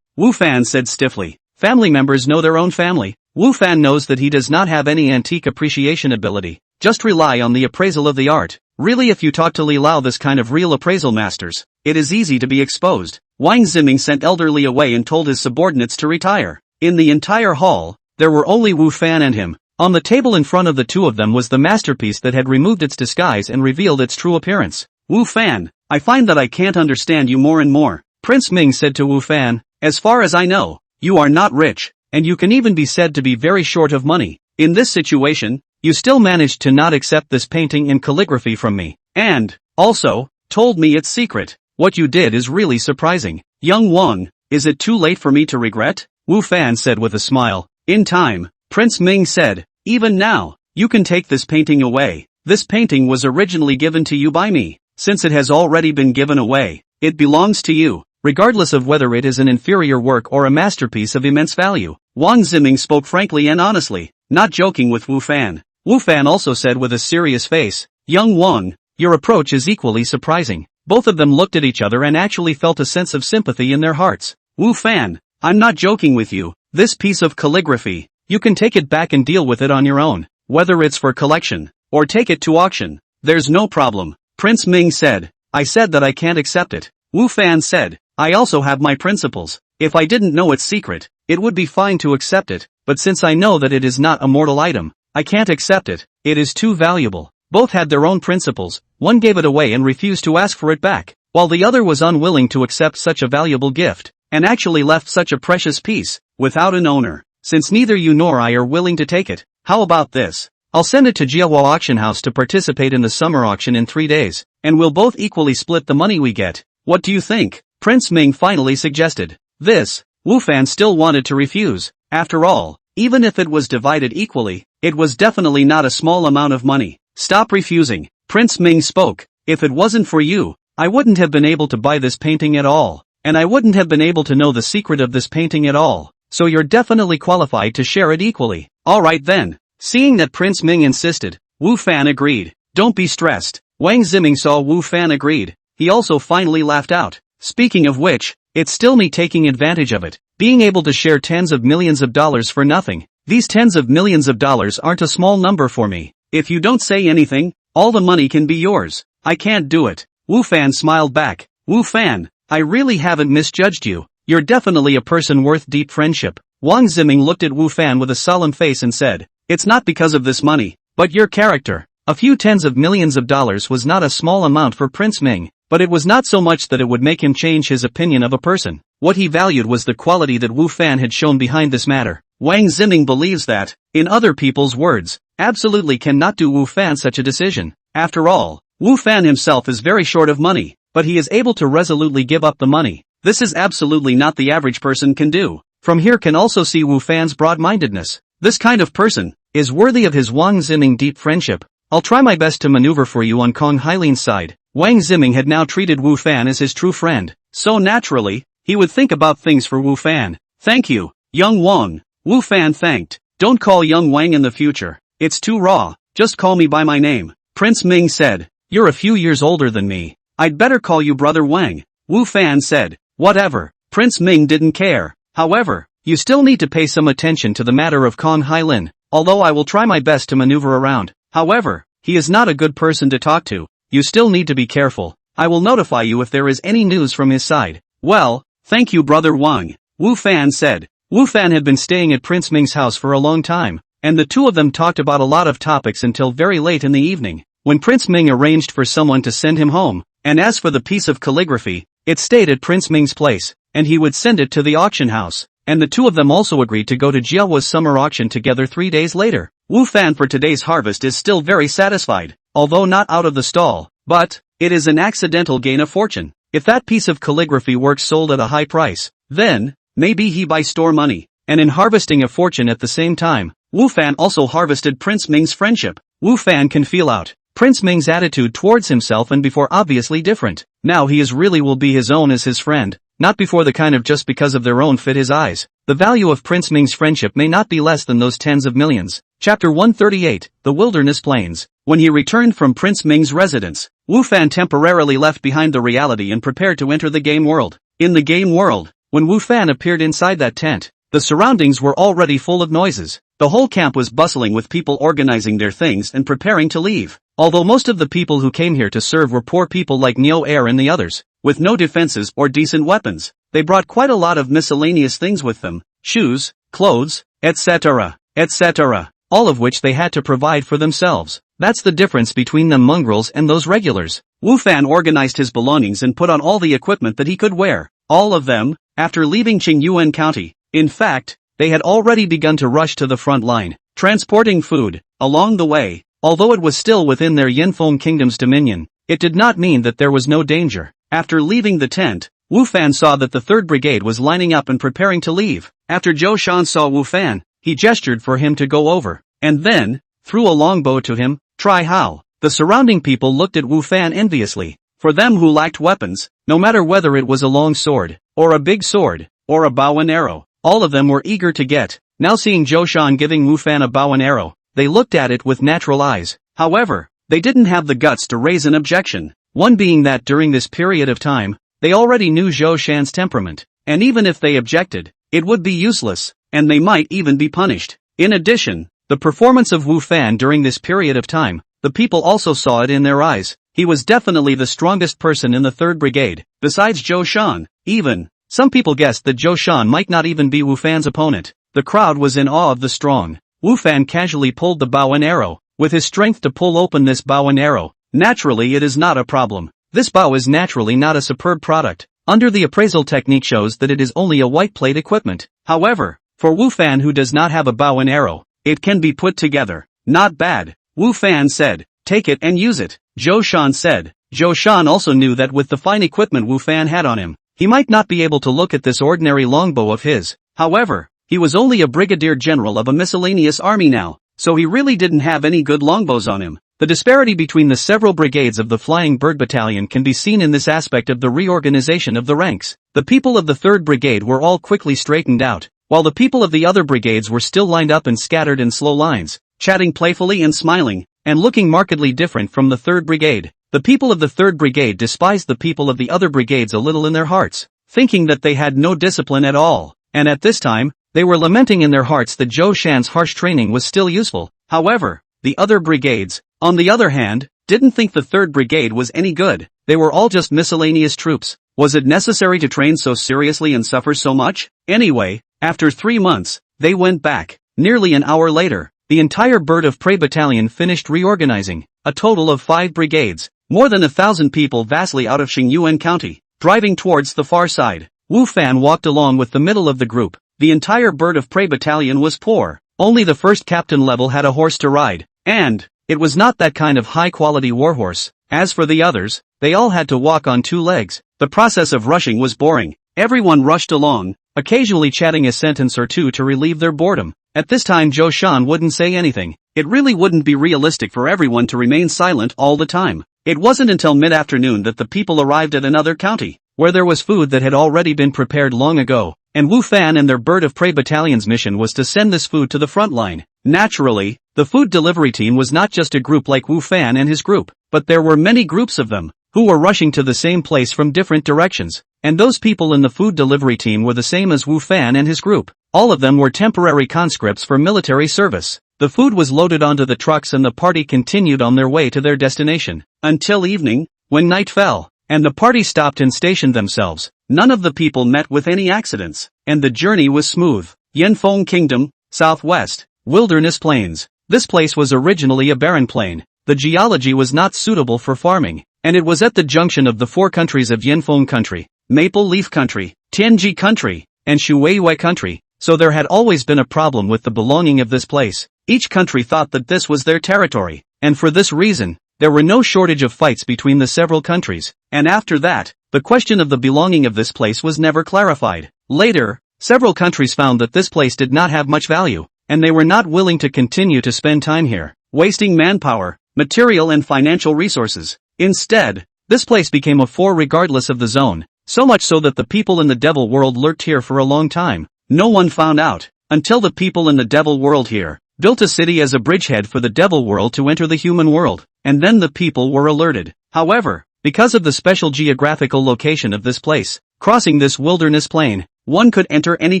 Wu Fan said stiffly. Family members know their own family. Wu Fan knows that he does not have any antique appreciation ability. Just rely on the appraisal of the art. Really if you talk to Li Lao this kind of real appraisal masters, it is easy to be exposed. Wang Ziming sent Elderly away and told his subordinates to retire. In the entire hall, there were only Wu Fan and him. On the table in front of the two of them was the masterpiece that had removed its disguise and revealed its true appearance. Wu Fan, I find that I can't understand you more and more. Prince Ming said to Wu Fan, as far as I know, you are not rich, and you can even be said to be very short of money. In this situation, you still managed to not accept this painting in calligraphy from me, and, also, told me its secret. What you did is really surprising. Young Wang, is it too late for me to regret? Wu Fan said with a smile. In time, Prince Ming said, even now, you can take this painting away. This painting was originally given to you by me. Since it has already been given away, it belongs to you, regardless of whether it is an inferior work or a masterpiece of immense value. Wang Ziming spoke frankly and honestly, not joking with Wu Fan. Wu Fan also said with a serious face, young Wang, your approach is equally surprising. Both of them looked at each other and actually felt a sense of sympathy in their hearts. Wu Fan, I'm not joking with you. This piece of calligraphy, you can take it back and deal with it on your own, whether it's for collection, or take it to auction. There's no problem. Prince Ming said, I said that I can't accept it. Wu Fan said, I also have my principles. If I didn't know its secret, it would be fine to accept it, but since I know that it is not a mortal item, I can't accept it. It is too valuable. Both had their own principles. One gave it away and refused to ask for it back, while the other was unwilling to accept such a valuable gift, and actually left such a precious piece, without an owner. Since neither you nor I are willing to take it, how about this? I'll send it to Jiahua Auction House to participate in the summer auction in 3 days, and we'll both equally split the money we get. What do you think? Prince Ming finally suggested. This, Wu Fan still wanted to refuse. After all, even if it was divided equally, it was definitely not a small amount of money. Stop refusing. Prince Ming spoke. If it wasn't for you, I wouldn't have been able to buy this painting at all, and I wouldn't have been able to know the secret of this painting at all, so you're definitely qualified to share it equally. Alright then. Seeing that Prince Ming insisted, Wu Fan agreed. Don't be stressed. Wang Ziming saw Wu Fan agreed. He also finally laughed out. Speaking of which, it's still me taking advantage of it. Being able to share tens of millions of dollars for nothing. These tens of millions of dollars aren't a small number for me. If you don't say anything, all the money can be yours. I can't do it. Wu Fan smiled back. Wu Fan, I really haven't misjudged you. You're definitely a person worth deep friendship. Wang Ziming looked at Wu Fan with a solemn face and said, it's not because of this money, but your character. A few tens of millions of dollars was not a small amount for Prince Ming, but it was not so much that it would make him change his opinion of a person. What he valued was the quality that Wu Fan had shown behind this matter. Wang Ziming believes that, in other people's words, absolutely cannot do Wu Fan such a decision. After all, Wu Fan himself is very short of money, but he is able to resolutely give up the money. This is absolutely not the average person can do. From here can also see Wu Fan's broad-mindedness. This kind of person is worthy of his Wang Ziming deep friendship. I'll try my best to maneuver for you on Kong Hailin's side. Wang Ziming had now treated Wu Fan as his true friend, so naturally, he would think about things for Wu Fan. Thank you, young Wang. Wu Fan thanked. Don't call young Wang in the future. It's too raw. Just call me by my name. Prince Ming said. You're a few years older than me. I'd better call you Brother Wang. Wu Fan said. Whatever. Prince Ming didn't care. However, you still need to pay some attention to the matter of Kong Hailin, although I will try my best to maneuver around. However, he is not a good person to talk to. You still need to be careful. I will notify you if there is any news from his side. Well, thank you Brother Wang, Wu Fan said. Wu Fan had been staying at Prince Ming's house for a long time, and the two of them talked about a lot of topics until very late in the evening, when Prince Ming arranged for someone to send him home. And as for the piece of calligraphy, it stayed at Prince Ming's place, and he would send it to the auction house. And the two of them also agreed to go to Jiahua's summer auction together 3 days later. Wu Fan for today's harvest is still very satisfied, although not out of the stall, but it is an accidental gain of fortune. If that piece of calligraphy work sold at a high price, then maybe he buy store money. And in harvesting a fortune at the same time, Wu Fan also harvested Prince Ming's friendship. Wu Fan can feel out Prince Ming's attitude towards himself, and before obviously different. Now he is really will be his own as his friend, not before the kind of just because of their own fit his eyes. The value of Prince Ming's friendship may not be less than those tens of millions. Chapter 138, The Wilderness Plains. When he returned from Prince Ming's residence, Wu Fan temporarily left behind the reality and prepared to enter the game world. In the game world, when Wu Fan appeared inside that tent, the surroundings were already full of noises. The whole camp was bustling with people organizing their things and preparing to leave. Although most of the people who came here to serve were poor people like Neo Air and the others, with no defenses or decent weapons, they brought quite a lot of miscellaneous things with them, shoes, clothes, etc., etc., all of which they had to provide for themselves. That's the difference between them mongrels and those regulars. Wu Fan organized his belongings and put on all the equipment that he could wear. All of them, after leaving Qingyuan County. In fact, they had already begun to rush to the front line, transporting food. Along the way, although it was still within their Yinfeng Kingdom's dominion, it did not mean that there was no danger. After leaving the tent, Wu Fan saw that the 3rd Brigade was lining up and preparing to leave. After Zhou Shan saw Wu Fan, he gestured for him to go over, and then threw a longbow to him. Try how. The surrounding people looked at Wu Fan enviously. For them who lacked weapons, no matter whether it was a long sword, or a big sword, or a bow and arrow, all of them were eager to get. Now seeing Zhou Shan giving Wu Fan a bow and arrow, they looked at it with natural eyes. However, they didn't have the guts to raise an objection. One being that during this period of time, they already knew Zhou Shan's temperament, and even if they objected, it would be useless, and they might even be punished. In addition, the performance of Wu Fan during this period of time, the people also saw it in their eyes. He was definitely the strongest person in the 3rd Brigade, besides Zhou Shan. Even, some people guessed that Zhou Shan might not even be Wu Fan's opponent. The crowd was in awe of the strong. Wu Fan casually pulled the bow and arrow, with his strength to pull open this bow and arrow. Naturally it is not a problem. This bow is naturally not a superb product. Under the appraisal technique shows that it is only a white plate equipment. However, for Wu Fan who does not have a bow and arrow, it can be put together. Not bad. Wu Fan said, take it and use it. Zhou Shan said. Zhou Shan also knew that with the fine equipment Wu Fan had on him, he might not be able to look at this ordinary longbow of his. However, he was only a brigadier general of a miscellaneous army now, so he really didn't have any good longbows on him. The disparity between the several brigades of the Flying Bird Battalion can be seen in this aspect of the reorganization of the ranks. The people of the 3rd Brigade were all quickly straightened out, while the people of the other brigades were still lined up in scattered and slow lines, chatting playfully and smiling, and looking markedly different from the 3rd Brigade. The people of the 3rd Brigade despised the people of the other brigades a little in their hearts, thinking that they had no discipline at all, and at this time, they were lamenting in their hearts that Zhou Shan's harsh training was still useful. However, the other brigades, on the other hand, didn't think the 3rd Brigade was any good. They were all just miscellaneous troops. Was it necessary to train so seriously and suffer so much? Anyway, after 3 months, they went back. Nearly an hour later, the entire Bird of Prey Battalion finished reorganizing, a total of 5 brigades, more than 1,000 people vastly out of Xingyuan County, driving towards the far side. Wu Fan walked along with the middle of the group. The entire Bird of Prey Battalion was poor. Only the first captain level had a horse to ride, and it was not that kind of high-quality warhorse. As for the others, they all had to walk on 2 legs. The process of rushing was boring. Everyone rushed along, occasionally chatting a sentence or two to relieve their boredom. At this time Zhou Shan wouldn't say anything. It really wouldn't be realistic for everyone to remain silent all the time. It wasn't until mid-afternoon that the people arrived at another county, where there was food that had already been prepared long ago, and Wu Fan and their Bird of Prey Battalion's mission was to send this food to the front line. Naturally, the food delivery team was not just a group like Wu Fan and his group, but there were many groups of them, who were rushing to the same place from different directions, and those people in the food delivery team were the same as Wu Fan and his group. All of them were temporary conscripts for military service. The food was loaded onto the trucks and the party continued on their way to their destination. Until evening, when night fell, and the party stopped and stationed themselves. None of the people met with any accidents, and the journey was smooth. Yanfeng Kingdom, Southwest, Wilderness Plains. This place was originally a barren plain. The geology was not suitable for farming, and it was at the junction of the four countries of Yanfeng Country, Maple Leaf Country, Tianji Country, and Shuiwei Country, so there had always been a problem with the belonging of this place. Each country thought that this was their territory, and for this reason, there were no shortage of fights between the several countries, and after that, the question of the belonging of this place was never clarified. Later, several countries found that this place did not have much value, and they were not willing to continue to spend time here, wasting manpower, material and financial resources. Instead, this place became a fort regardless of the zone, so much so that the people in the devil world lurked here for a long time. No one found out, until the people in the devil world here built a city as a bridgehead for the devil world to enter the human world, and then the people were alerted. However, because of the special geographical location of this place, crossing this wilderness plain, one could enter any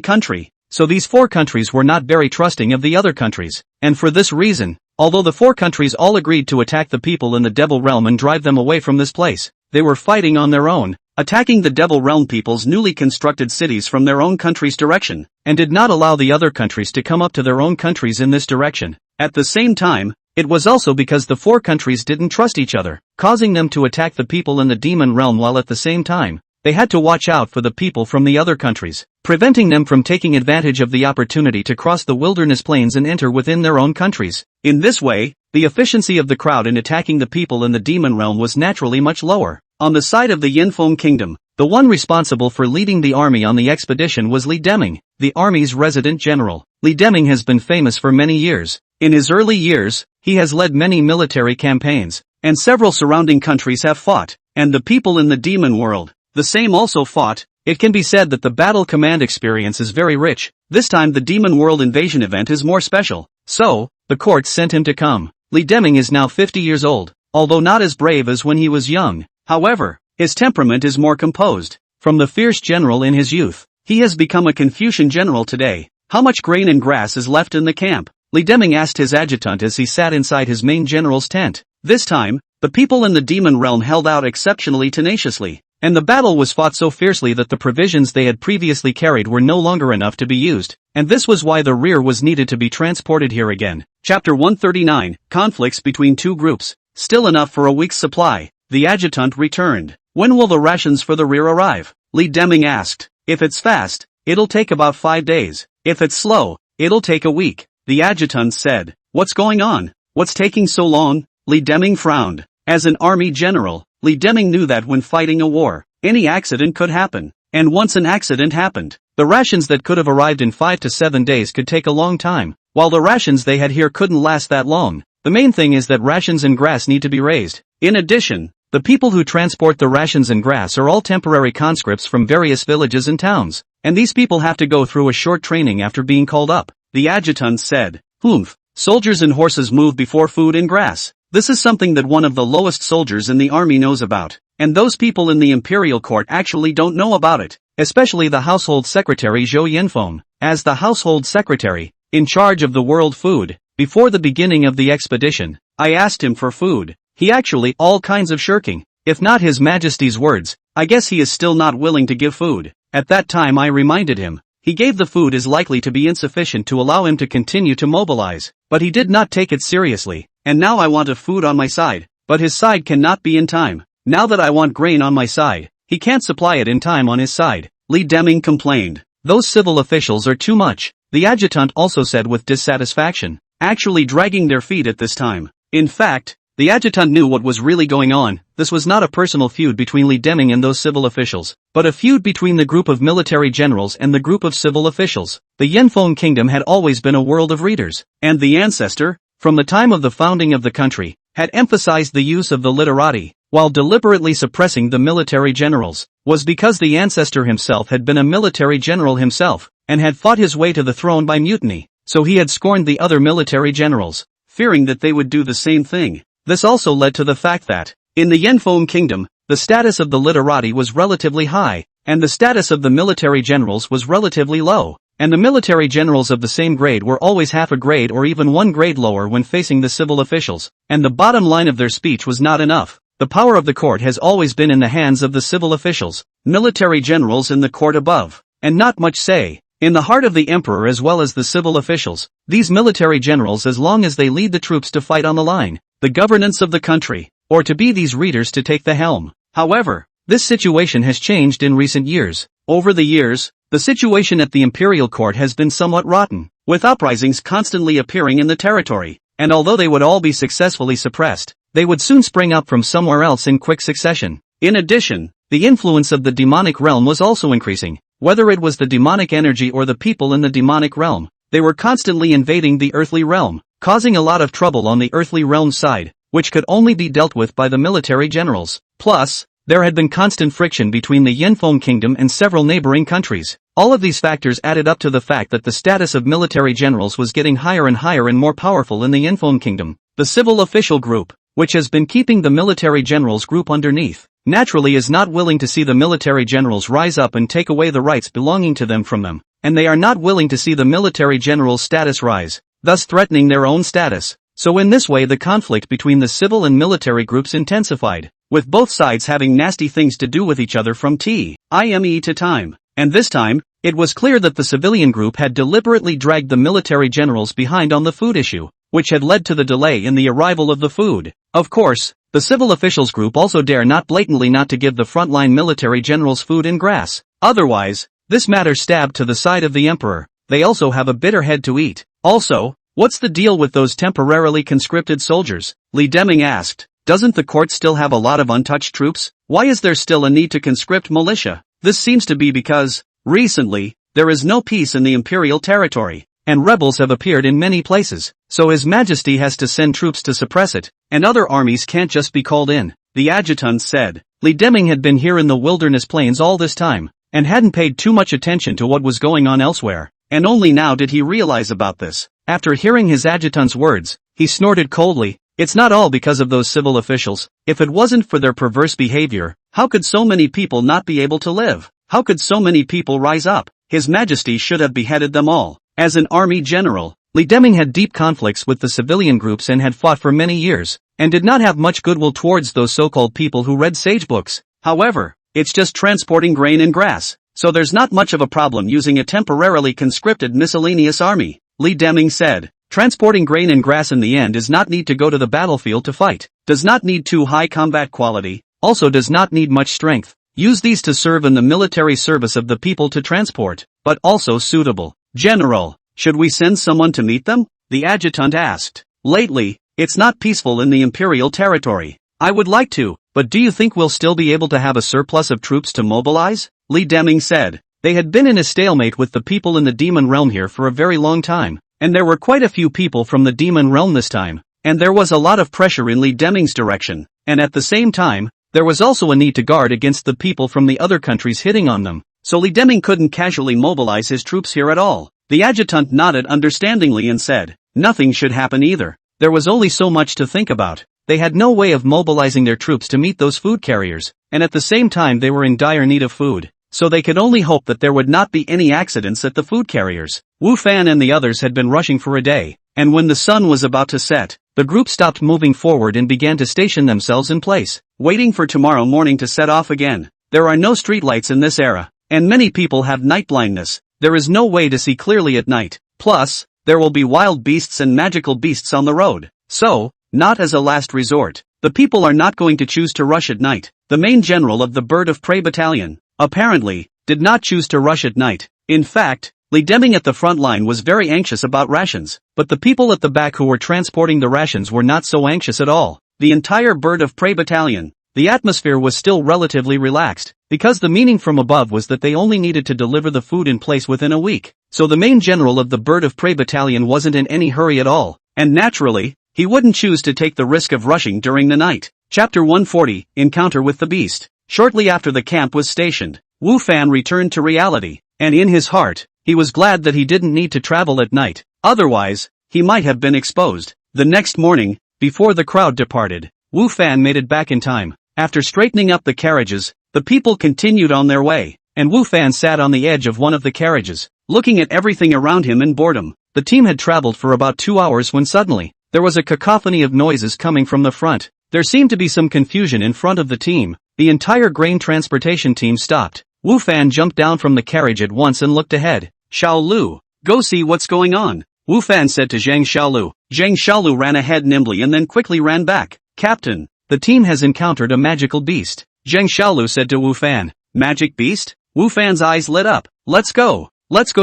country, so these four countries were not very trusting of the other countries, and for this reason, although the four countries all agreed to attack the people in the devil realm and drive them away from this place, they were fighting on their own, attacking the devil realm people's newly constructed cities from their own country's direction, and did not allow the other countries to come up to their own countries in this direction. At the same time, it was also because the four countries didn't trust each other, causing them to attack the people in the demon realm while at the same time, they had to watch out for the people from the other countries, preventing them from taking advantage of the opportunity to cross the wilderness plains and enter within their own countries. In this way, the efficiency of the crowd in attacking the people in the demon realm was naturally much lower. On the side of the Yanfeng Kingdom, the one responsible for leading the army on the expedition was Li Deming, the army's resident general. Li Deming has been famous for many years. In his early years, he has led many military campaigns, and several surrounding countries have fought, and the people in the demon world, the same also fought. It can be said that the battle command experience is very rich. This time the demon world invasion event is more special, so, the court sent him to come. Li Deming is now 50 years old, although not as brave as when he was young. However, his temperament is more composed. From the fierce general in his youth, he has become a Confucian general today. How much grain and grass is left in the camp? Li Deming asked his adjutant as he sat inside his main general's tent. This time, the people in the demon realm held out exceptionally tenaciously, and the battle was fought so fiercely that the provisions they had previously carried were no longer enough to be used, and this was why the rear was needed to be transported here again. Chapter 139, Conflicts between two groups. Still enough for a week's supply. The adjutant returned. When will the rations for the rear arrive? Li Deming asked. If it's fast, it'll take about 5 days. If it's slow, it'll take a week. The adjutant said. What's going on? What's taking so long? Li Deming frowned. As an army general, Li Deming knew that when fighting a war, any accident could happen. And once an accident happened, the rations that could have arrived in 5 to 7 days could take a long time, while the rations they had here couldn't last that long. The main thing is that rations and grass need to be raised. In addition, the people who transport the rations and grass are all temporary conscripts from various villages and towns, and these people have to go through a short training after being called up. The adjutant said, Humph, soldiers and horses move before food and grass. This is something that one of the lowest soldiers in the army knows about, and those people in the imperial court actually don't know about it, especially the household secretary Zhou Yanfeng. As the household secretary, in charge of the world food, before the beginning of the expedition, I asked him for food. He actually all kinds of shirking. If not His Majesty's words, I guess he is still not willing to give food. At that time I reminded him. He gave the food is likely to be insufficient to allow him to continue to mobilize, but he did not take it seriously, and now I want a food on my side, but his side cannot be in time. Now that I want grain on my side, he can't supply it in time on his side. Li Deming complained. Those civil officials are too much, the adjutant also said with dissatisfaction, actually dragging their feet at this time. In fact, the adjutant knew what was really going on. This was not a personal feud between Li Deming and those civil officials, but a feud between the group of military generals and the group of civil officials. The Yanfeng Kingdom had always been a world of readers, and the ancestor, from the time of the founding of the country, had emphasized the use of the literati, while deliberately suppressing the military generals, was because the ancestor himself had been a military general himself, and had fought his way to the throne by mutiny, so he had scorned the other military generals, fearing that they would do the same thing. This also led to the fact that, in the Yanfeng Kingdom, the status of the literati was relatively high, and the status of the military generals was relatively low. And the military generals of the same grade were always half a grade or even one grade lower when facing the civil officials, and the bottom line of their speech was not enough. The power of the court has always been in the hands of the civil officials, military generals in the court above, and not much say. In the heart of the emperor as well as the civil officials, these military generals as long as they lead the troops to fight on the line, the governance of the country, or to be these readers to take the helm. However, this situation has changed in recent years. Over the years, the situation at the imperial court has been somewhat rotten, with uprisings constantly appearing in the territory, and although they would all be successfully suppressed, they would soon spring up from somewhere else in quick succession. In addition, the influence of the demonic realm was also increasing. Whether it was the demonic energy or the people in the demonic realm, they were constantly invading the earthly realm, causing a lot of trouble on the earthly realm side, which could only be dealt with by the military generals. Plus, there had been constant friction between the Yinfeng kingdom and several neighboring countries. All of these factors added up to the fact that the status of military generals was getting higher and higher and more powerful in the Yinfeng kingdom. The civil official group, which has been keeping the military generals group underneath, naturally is not willing to see the military generals rise up and take away the rights belonging to them from them, and they are not willing to see the military generals' status rise, thus threatening their own status. So in this way the conflict between the civil and military groups intensified, with both sides having nasty things to do with each other from time to time. And this time, it was clear that the civilian group had deliberately dragged the military generals behind on the food issue, which had led to the delay in the arrival of the food. Of course, the civil officials group also dare not blatantly not to give the frontline military generals food and grass. Otherwise, this matter stabbed to the side of the emperor. They also have a bitter head to eat. Also, what's the deal with those temporarily conscripted soldiers? Li Deming asked. Doesn't the court still have a lot of untouched troops? Why is there still a need to conscript militia? This seems to be because, recently, there is no peace in the imperial territory, and rebels have appeared in many places, so His Majesty has to send troops to suppress it, and other armies can't just be called in, the adjutant said. Li Deming had been here in the wilderness plains all this time, and hadn't paid too much attention to what was going on elsewhere, and only now did he realize about this. After hearing his adjutant's words, he snorted coldly. It's not all because of those civil officials. If it wasn't for their perverse behavior, how could so many people not be able to live? How could so many people rise up? His Majesty should have beheaded them all. As an army general, Li Deming had deep conflicts with the civilian groups and had fought for many years, and did not have much goodwill towards those so-called people who read sage books. However, it's just transporting grain and grass, so there's not much of a problem using a temporarily conscripted miscellaneous army, Li Deming said. Transporting grain and grass in the end does not need to go to the battlefield to fight, does not need too high combat quality, also does not need much strength. Use these to serve in the military service of the people to transport, but also suitable. General, should we send someone to meet them? The adjutant asked. Lately, it's not peaceful in the imperial territory. I would like to, but do you think we'll still be able to have a surplus of troops to mobilize? Li Deming said. They had been in a stalemate with the people in the demon realm here for a very long time. And there were quite a few people from the demon realm this time, and there was a lot of pressure in Li Deming's direction, and at the same time, there was also a need to guard against the people from the other countries hitting on them, so Li Deming couldn't casually mobilize his troops here at all. The adjutant nodded understandingly and said, nothing should happen either. There was only so much to think about. They had no way of mobilizing their troops to meet those food carriers, and at the same time they were in dire need of food, so they could only hope that there would not be any accidents at the food carriers. Wu Fan and the others had been rushing for a day, and when the sun was about to set, the group stopped moving forward and began to station themselves in place, waiting for tomorrow morning to set off again. There are no streetlights in this era, and many people have night blindness. There is no way to see clearly at night. Plus, there will be wild beasts and magical beasts on the road. So, not as a last resort, the people are not going to choose to rush at night. The main general of the Bird of Prey Battalion, apparently, did not choose to rush at night. In fact, Li Deming at the front line was very anxious about rations, but the people at the back who were transporting the rations were not so anxious at all. The entire Bird of Prey Battalion, the atmosphere was still relatively relaxed, because the meaning from above was that they only needed to deliver the food in place within a week. So the main general of the Bird of Prey Battalion wasn't in any hurry at all, and naturally, he wouldn't choose to take the risk of rushing during the night. Chapter 140, Encounter with the Beast. Shortly after the camp was stationed, Wu Fan returned to reality, and in his heart, he was glad that he didn't need to travel at night, otherwise, he might have been exposed. The next morning, before the crowd departed, Wu Fan made it back in time. After straightening up the carriages, the people continued on their way. and Wu Fan sat on the edge of one of the carriages, looking at everything around him in boredom. The team had traveled for about 2 hours when suddenly, there was a cacophony of noises coming from the front. There seemed to be some confusion in front of the team. The entire grain transportation team stopped. Wu Fan jumped down from the carriage at once and looked ahead. Xiao Lu, go see what's going on, Wu Fan said to Zhang Xiaolu. Zhang Xiaolu ran ahead nimbly and then quickly ran back. Captain, the team has encountered a magical beast, Zhang Xiaolu said to Wu Fan. Magic beast? Wu Fan's eyes lit up. Let's go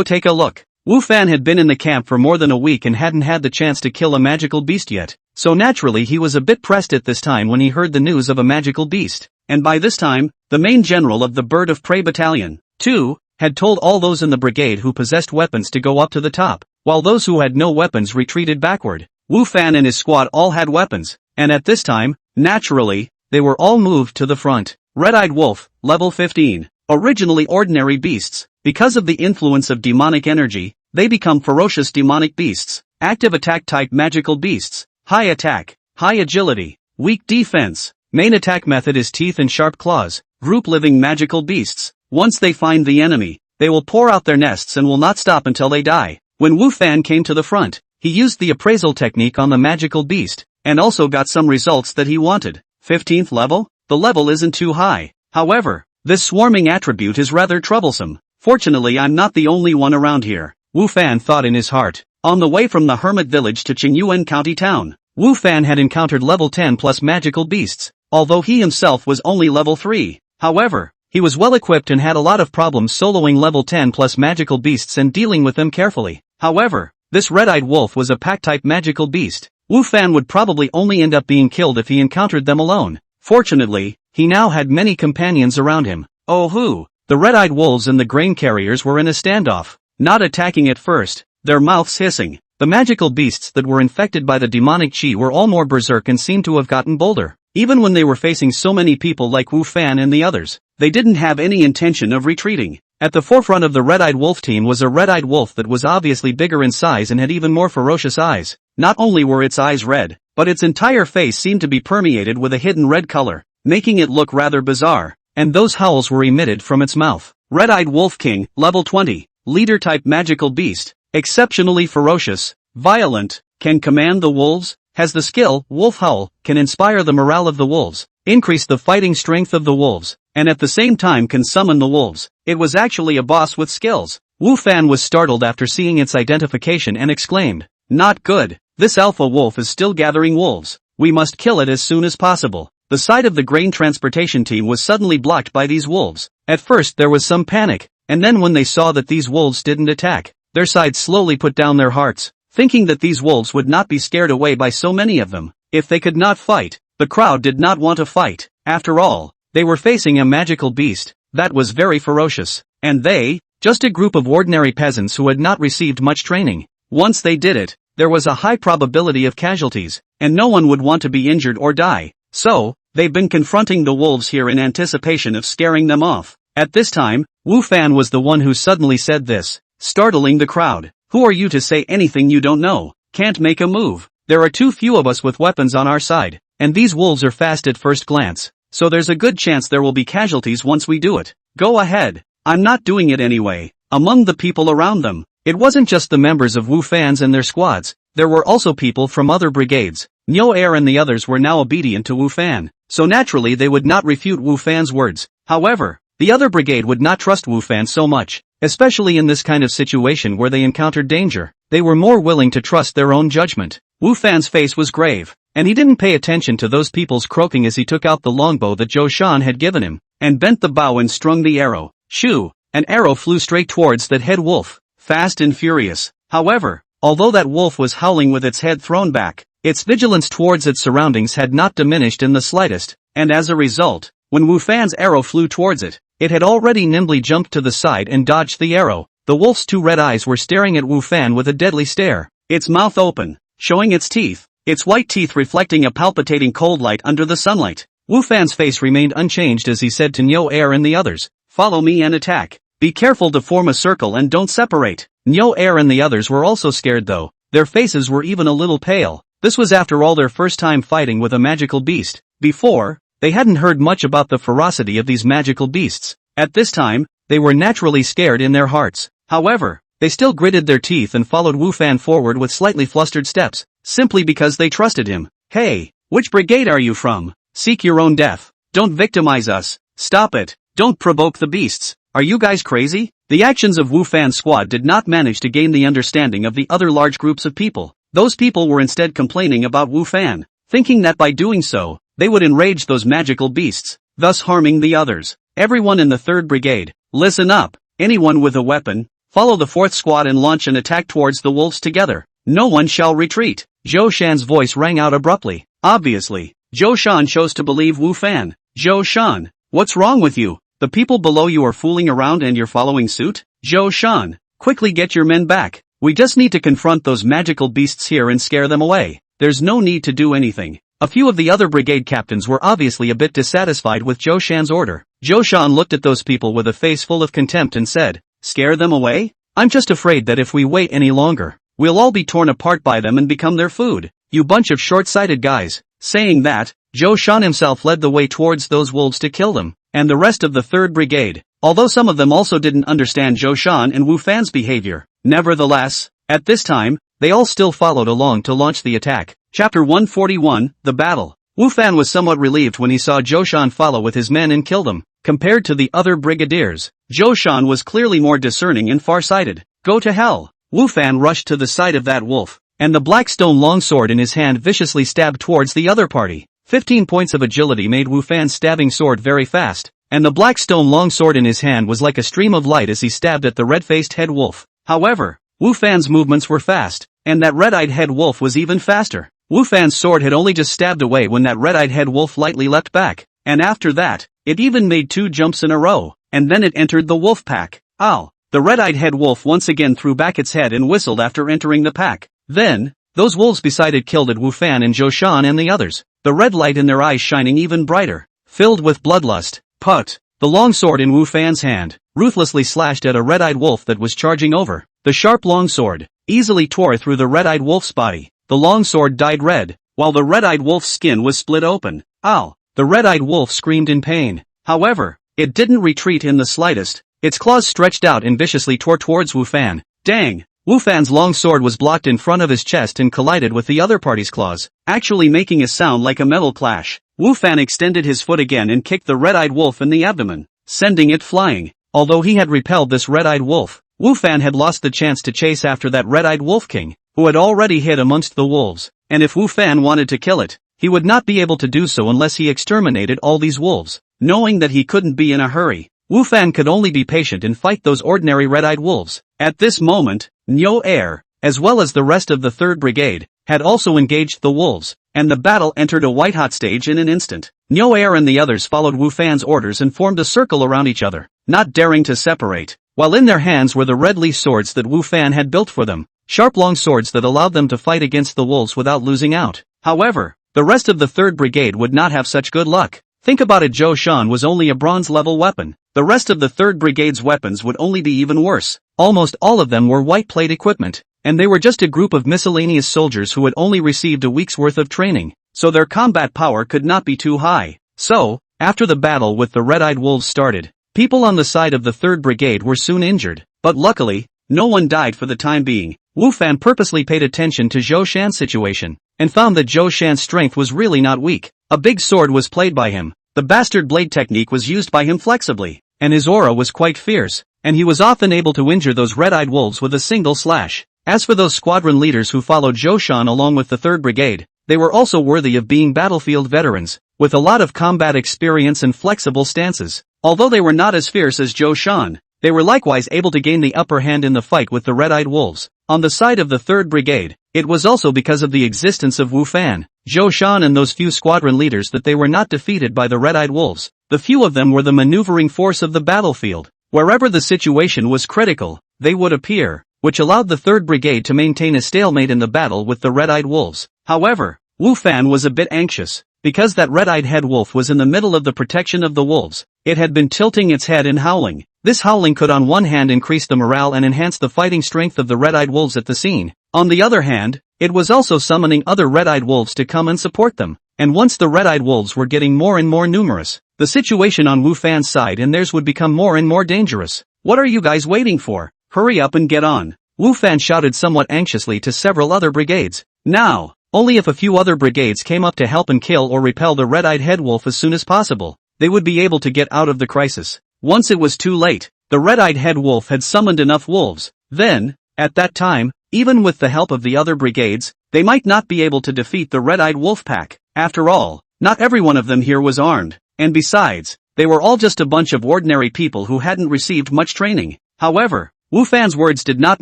take a look. Wu Fan had been in the camp for more than a week and hadn't had the chance to kill a magical beast yet, so naturally he was a bit pressed at this time when he heard the news of a magical beast. And by this time, the main general of the Bird of Prey Battalion, 2, had told all those in the brigade who possessed weapons to go up to the top, while those who had no weapons retreated backward. Wu Fan and his squad all had weapons, and at this time, naturally, they were all moved to the front. Red-Eyed Wolf, level 15. Originally ordinary beasts, because of the influence of demonic energy, they become ferocious demonic beasts. Active attack type magical beasts. High attack, high agility, weak defense. Main attack method is teeth and sharp claws. Group living magical beasts. Once they find the enemy, they will pour out their nests and will not stop until they die. When Wu Fan came to the front, he used the appraisal technique on the magical beast, and also got some results that he wanted. 15th level? The level isn't too high. However, this swarming attribute is rather troublesome. Fortunately I'm not the only one around here, Wu Fan thought in his heart. On the way from the hermit village to Qingyuan County Town, Wu Fan had encountered level 10 plus magical beasts, although he himself was only level 3. However, he was well equipped and had a lot of problems soloing level 10 plus magical beasts and dealing with them carefully. However, this red-eyed wolf was a pack-type magical beast. Wu Fan would probably only end up being killed if he encountered them alone. Fortunately, he now had many companions around him. Oh hoo! The red-eyed wolves and the grain carriers were in a standoff, not attacking at first, their mouths hissing. The magical beasts that were infected by the demonic chi were all more berserk and seemed to have gotten bolder. Even when they were facing so many people like Wu Fan and the others, they didn't have any intention of retreating. At the forefront of the red-eyed wolf team was a red-eyed wolf that was obviously bigger in size and had even more ferocious eyes. Not only were its eyes red, but its entire face seemed to be permeated with a hidden red color, making it look rather bizarre, and those howls were emitted from its mouth. Red-eyed Wolf King, level 20, leader-type magical beast, exceptionally ferocious, violent, can command the wolves, has the skill, Wolf Howl, can inspire the morale of the wolves, increase the fighting strength of the wolves, and at the same time can summon the wolves. It was actually a boss with skills. Wu Fan was startled after seeing its identification and exclaimed, "Not good, this alpha wolf is still gathering wolves. We must kill it as soon as possible." The side of the grain transportation team was suddenly blocked by these wolves. At first there was some panic, and then when they saw that these wolves didn't attack, their side slowly put down their hearts, thinking that these wolves would not be scared away by so many of them. If they could not fight, the crowd did not want to fight. After all, they were facing a magical beast that was very ferocious, and they, just a group of ordinary peasants who had not received much training. Once they did it, there was a high probability of casualties, and no one would want to be injured or die. So, they've been confronting the wolves here in anticipation of scaring them off. At this time, Wu Fan was the one who suddenly said this, startling the crowd. "Who are you to say anything you don't know? Can't make a move. There are too few of us with weapons on our side, and these wolves are fast at first glance, so there's a good chance there will be casualties once we do it. Go ahead. I'm not doing it anyway." Among the people around them, it wasn't just the members of Wu Fan's and their squads, there were also people from other brigades. Nyo Air and the others were now obedient to Wu Fan, so naturally they would not refute Wu Fan's words. However, the other brigade would not trust Wu Fan so much, especially in this kind of situation where they encountered danger. They were more willing to trust their own judgment. Wu Fan's face was grave, and he didn't pay attention to those people's croaking as he took out the longbow that Zhou Shan had given him, and bent the bow and strung the arrow. Shoo! An arrow flew straight towards that head wolf, fast and furious. However, although that wolf was howling with its head thrown back, its vigilance towards its surroundings had not diminished in the slightest, and as a result, when Wu Fan's arrow flew towards it, it had already nimbly jumped to the side and dodged the arrow. The wolf's two red eyes were staring at Wu Fan with a deadly stare, its mouth open, showing its teeth, its white teeth reflecting a palpitating cold light under the sunlight. Wu Fan's face remained unchanged as he said to Nyo Air and the others, "Follow me and attack. Be careful to form a circle and don't separate." Nyo Air and the others were also scared though, their faces were even a little pale. This was after all their first time fighting with a magical beast. Before, they hadn't heard much about the ferocity of these magical beasts. At this time, they were naturally scared in their hearts. However, they still gritted their teeth and followed Wu Fan forward with slightly flustered steps, simply because they trusted him. Hey, which brigade are you from? Seek your own death. Don't victimize us. Stop it. Don't provoke the beasts. Are you guys crazy? The actions of Wu Fan's squad did not manage to gain the understanding of the other large groups of people. Those people were instead complaining about Wu Fan, thinking that by doing so, they would enrage those magical beasts, thus harming the others. Everyone in the 3rd Brigade, listen up. Anyone with a weapon, follow the 4th squad and launch an attack towards the wolves together. No one shall retreat. Zhou Shan's voice rang out abruptly. Obviously, Zhou Shan chose to believe Wu Fan. Zhou Shan, what's wrong with you? The people below you are fooling around and you're following suit? Zhou Shan, quickly get your men back. We just need to confront those magical beasts here and scare them away. There's no need to do anything. A few of the other brigade captains were obviously a bit dissatisfied with Zhou Shan's order. Zhou Shan looked at those people with a face full of contempt and said, "Scare them away? I'm just afraid that if we wait any longer, we'll all be torn apart by them and become their food. You bunch of short-sighted guys." Saying that, Zhou Shan himself led the way towards those wolves to kill them, and the rest of the 3rd Brigade, although some of them also didn't understand Zhou Shan and Wu Fan's behavior. Nevertheless, at this time, they all still followed along to launch the attack. Chapter 141, The Battle. Wu Fan was somewhat relieved when he saw Zhou Shan follow with his men and kill them. Compared to the other brigadiers, Zhou Shan was clearly more discerning and far-sighted. Go to hell! Wu Fan rushed to the side of that wolf, and the black stone longsword in his hand viciously stabbed towards the other party. 15 points of agility made Wu Fan's stabbing sword very fast, and the black stone longsword in his hand was like a stream of light as he stabbed at the red-faced head wolf. However, Wu Fan's movements were fast, and that red-eyed head wolf was even faster. Wu Fan's sword had only just stabbed away when that red-eyed head wolf lightly leapt back, and after that, it even made 2 jumps in a row, and then it entered the wolf pack. Ow! The red-eyed head wolf once again threw back its head and whistled after entering the pack. Then, those wolves beside it killed at Wu Fan and Zhou Shan and the others, the red light in their eyes shining even brighter, filled with bloodlust. Put! The longsword in Wu Fan's hand, ruthlessly slashed at a red-eyed wolf that was charging over. The sharp longsword easily tore through the red-eyed wolf's body. The longsword dyed red, while the red-eyed wolf's skin was split open. Ow! The red-eyed wolf screamed in pain. However, it didn't retreat in the slightest. Its claws stretched out and viciously tore towards Wu Fan. Dang! Wu Fan's long sword was blocked in front of his chest and collided with the other party's claws, actually making a sound like a metal clash. Wu Fan extended his foot again and kicked the red-eyed wolf in the abdomen, sending it flying. Although he had repelled this red-eyed wolf, Wu Fan had lost the chance to chase after that red-eyed wolf king, who had already hid amongst the wolves, and if Wu Fan wanted to kill it, he would not be able to do so unless he exterminated all these wolves. Knowing that he couldn't be in a hurry, Wu Fan could only be patient and fight those ordinary red-eyed wolves. At this moment, Nyo Air, as well as the rest of the 3rd Brigade, had also engaged the wolves, and the battle entered a white-hot stage in an instant. Nyo Air and the others followed Wu Fan's orders and formed a circle around each other, not daring to separate, while in their hands were the red leaf swords that Wu Fan had built for them, sharp long swords that allowed them to fight against the wolves without losing out. However, the rest of the 3rd Brigade would not have such good luck. Think about it, Zhou Shan was only a bronze-level weapon. The rest of the 3rd Brigade's weapons would only be even worse. Almost all of them were white plate equipment, and they were just a group of miscellaneous soldiers who had only received a week's worth of training, so their combat power could not be too high. So, after the battle with the red-eyed wolves started, people on the side of the 3rd Brigade were soon injured, but luckily, no one died for the time being. Wu Fan purposely paid attention to Zhou Shan's situation, and found that Zhou Shan's strength was really not weak. A big sword was played by him, the bastard blade technique was used by him flexibly, and his aura was quite fierce, and he was often able to injure those red-eyed wolves with a single slash. As for those squadron leaders who followed Zhou Shan along with the 3rd Brigade, they were also worthy of being battlefield veterans, with a lot of combat experience and flexible stances. Although they were not as fierce as Zhou Shan, they were likewise able to gain the upper hand in the fight with the red-eyed wolves. On the side of the 3rd Brigade, it was also because of the existence of Wu Fan, Zhou Shan and those few squadron leaders that they were not defeated by the red-eyed wolves. The few of them were the maneuvering force of the battlefield. Wherever the situation was critical, they would appear, which allowed the 3rd Brigade to maintain a stalemate in the battle with the red-eyed wolves. However, Wu Fan was a bit anxious, because that red-eyed head wolf was in the middle of the protection of the wolves. It had been tilting its head and howling. This howling could on one hand increase the morale and enhance the fighting strength of the red-eyed wolves at the scene. On the other hand, it was also summoning other red-eyed wolves to come and support them. and once the red-eyed wolves were getting more and more numerous, the situation on Wu Fan's side and theirs would become more and more dangerous. What are you guys waiting for? Hurry up and get on. Wu Fan shouted somewhat anxiously to several other brigades. Now, only if a few other brigades came up to help and kill or repel the red-eyed head wolf as soon as possible, they would be able to get out of the crisis. Once it was too late, the red-eyed head wolf had summoned enough wolves. Then, at that time, even with the help of the other brigades, they might not be able to defeat the red-eyed wolf pack. After all, not every one of them here was armed, and besides, they were all just a bunch of ordinary people who hadn't received much training. However, Wu Fan's words did not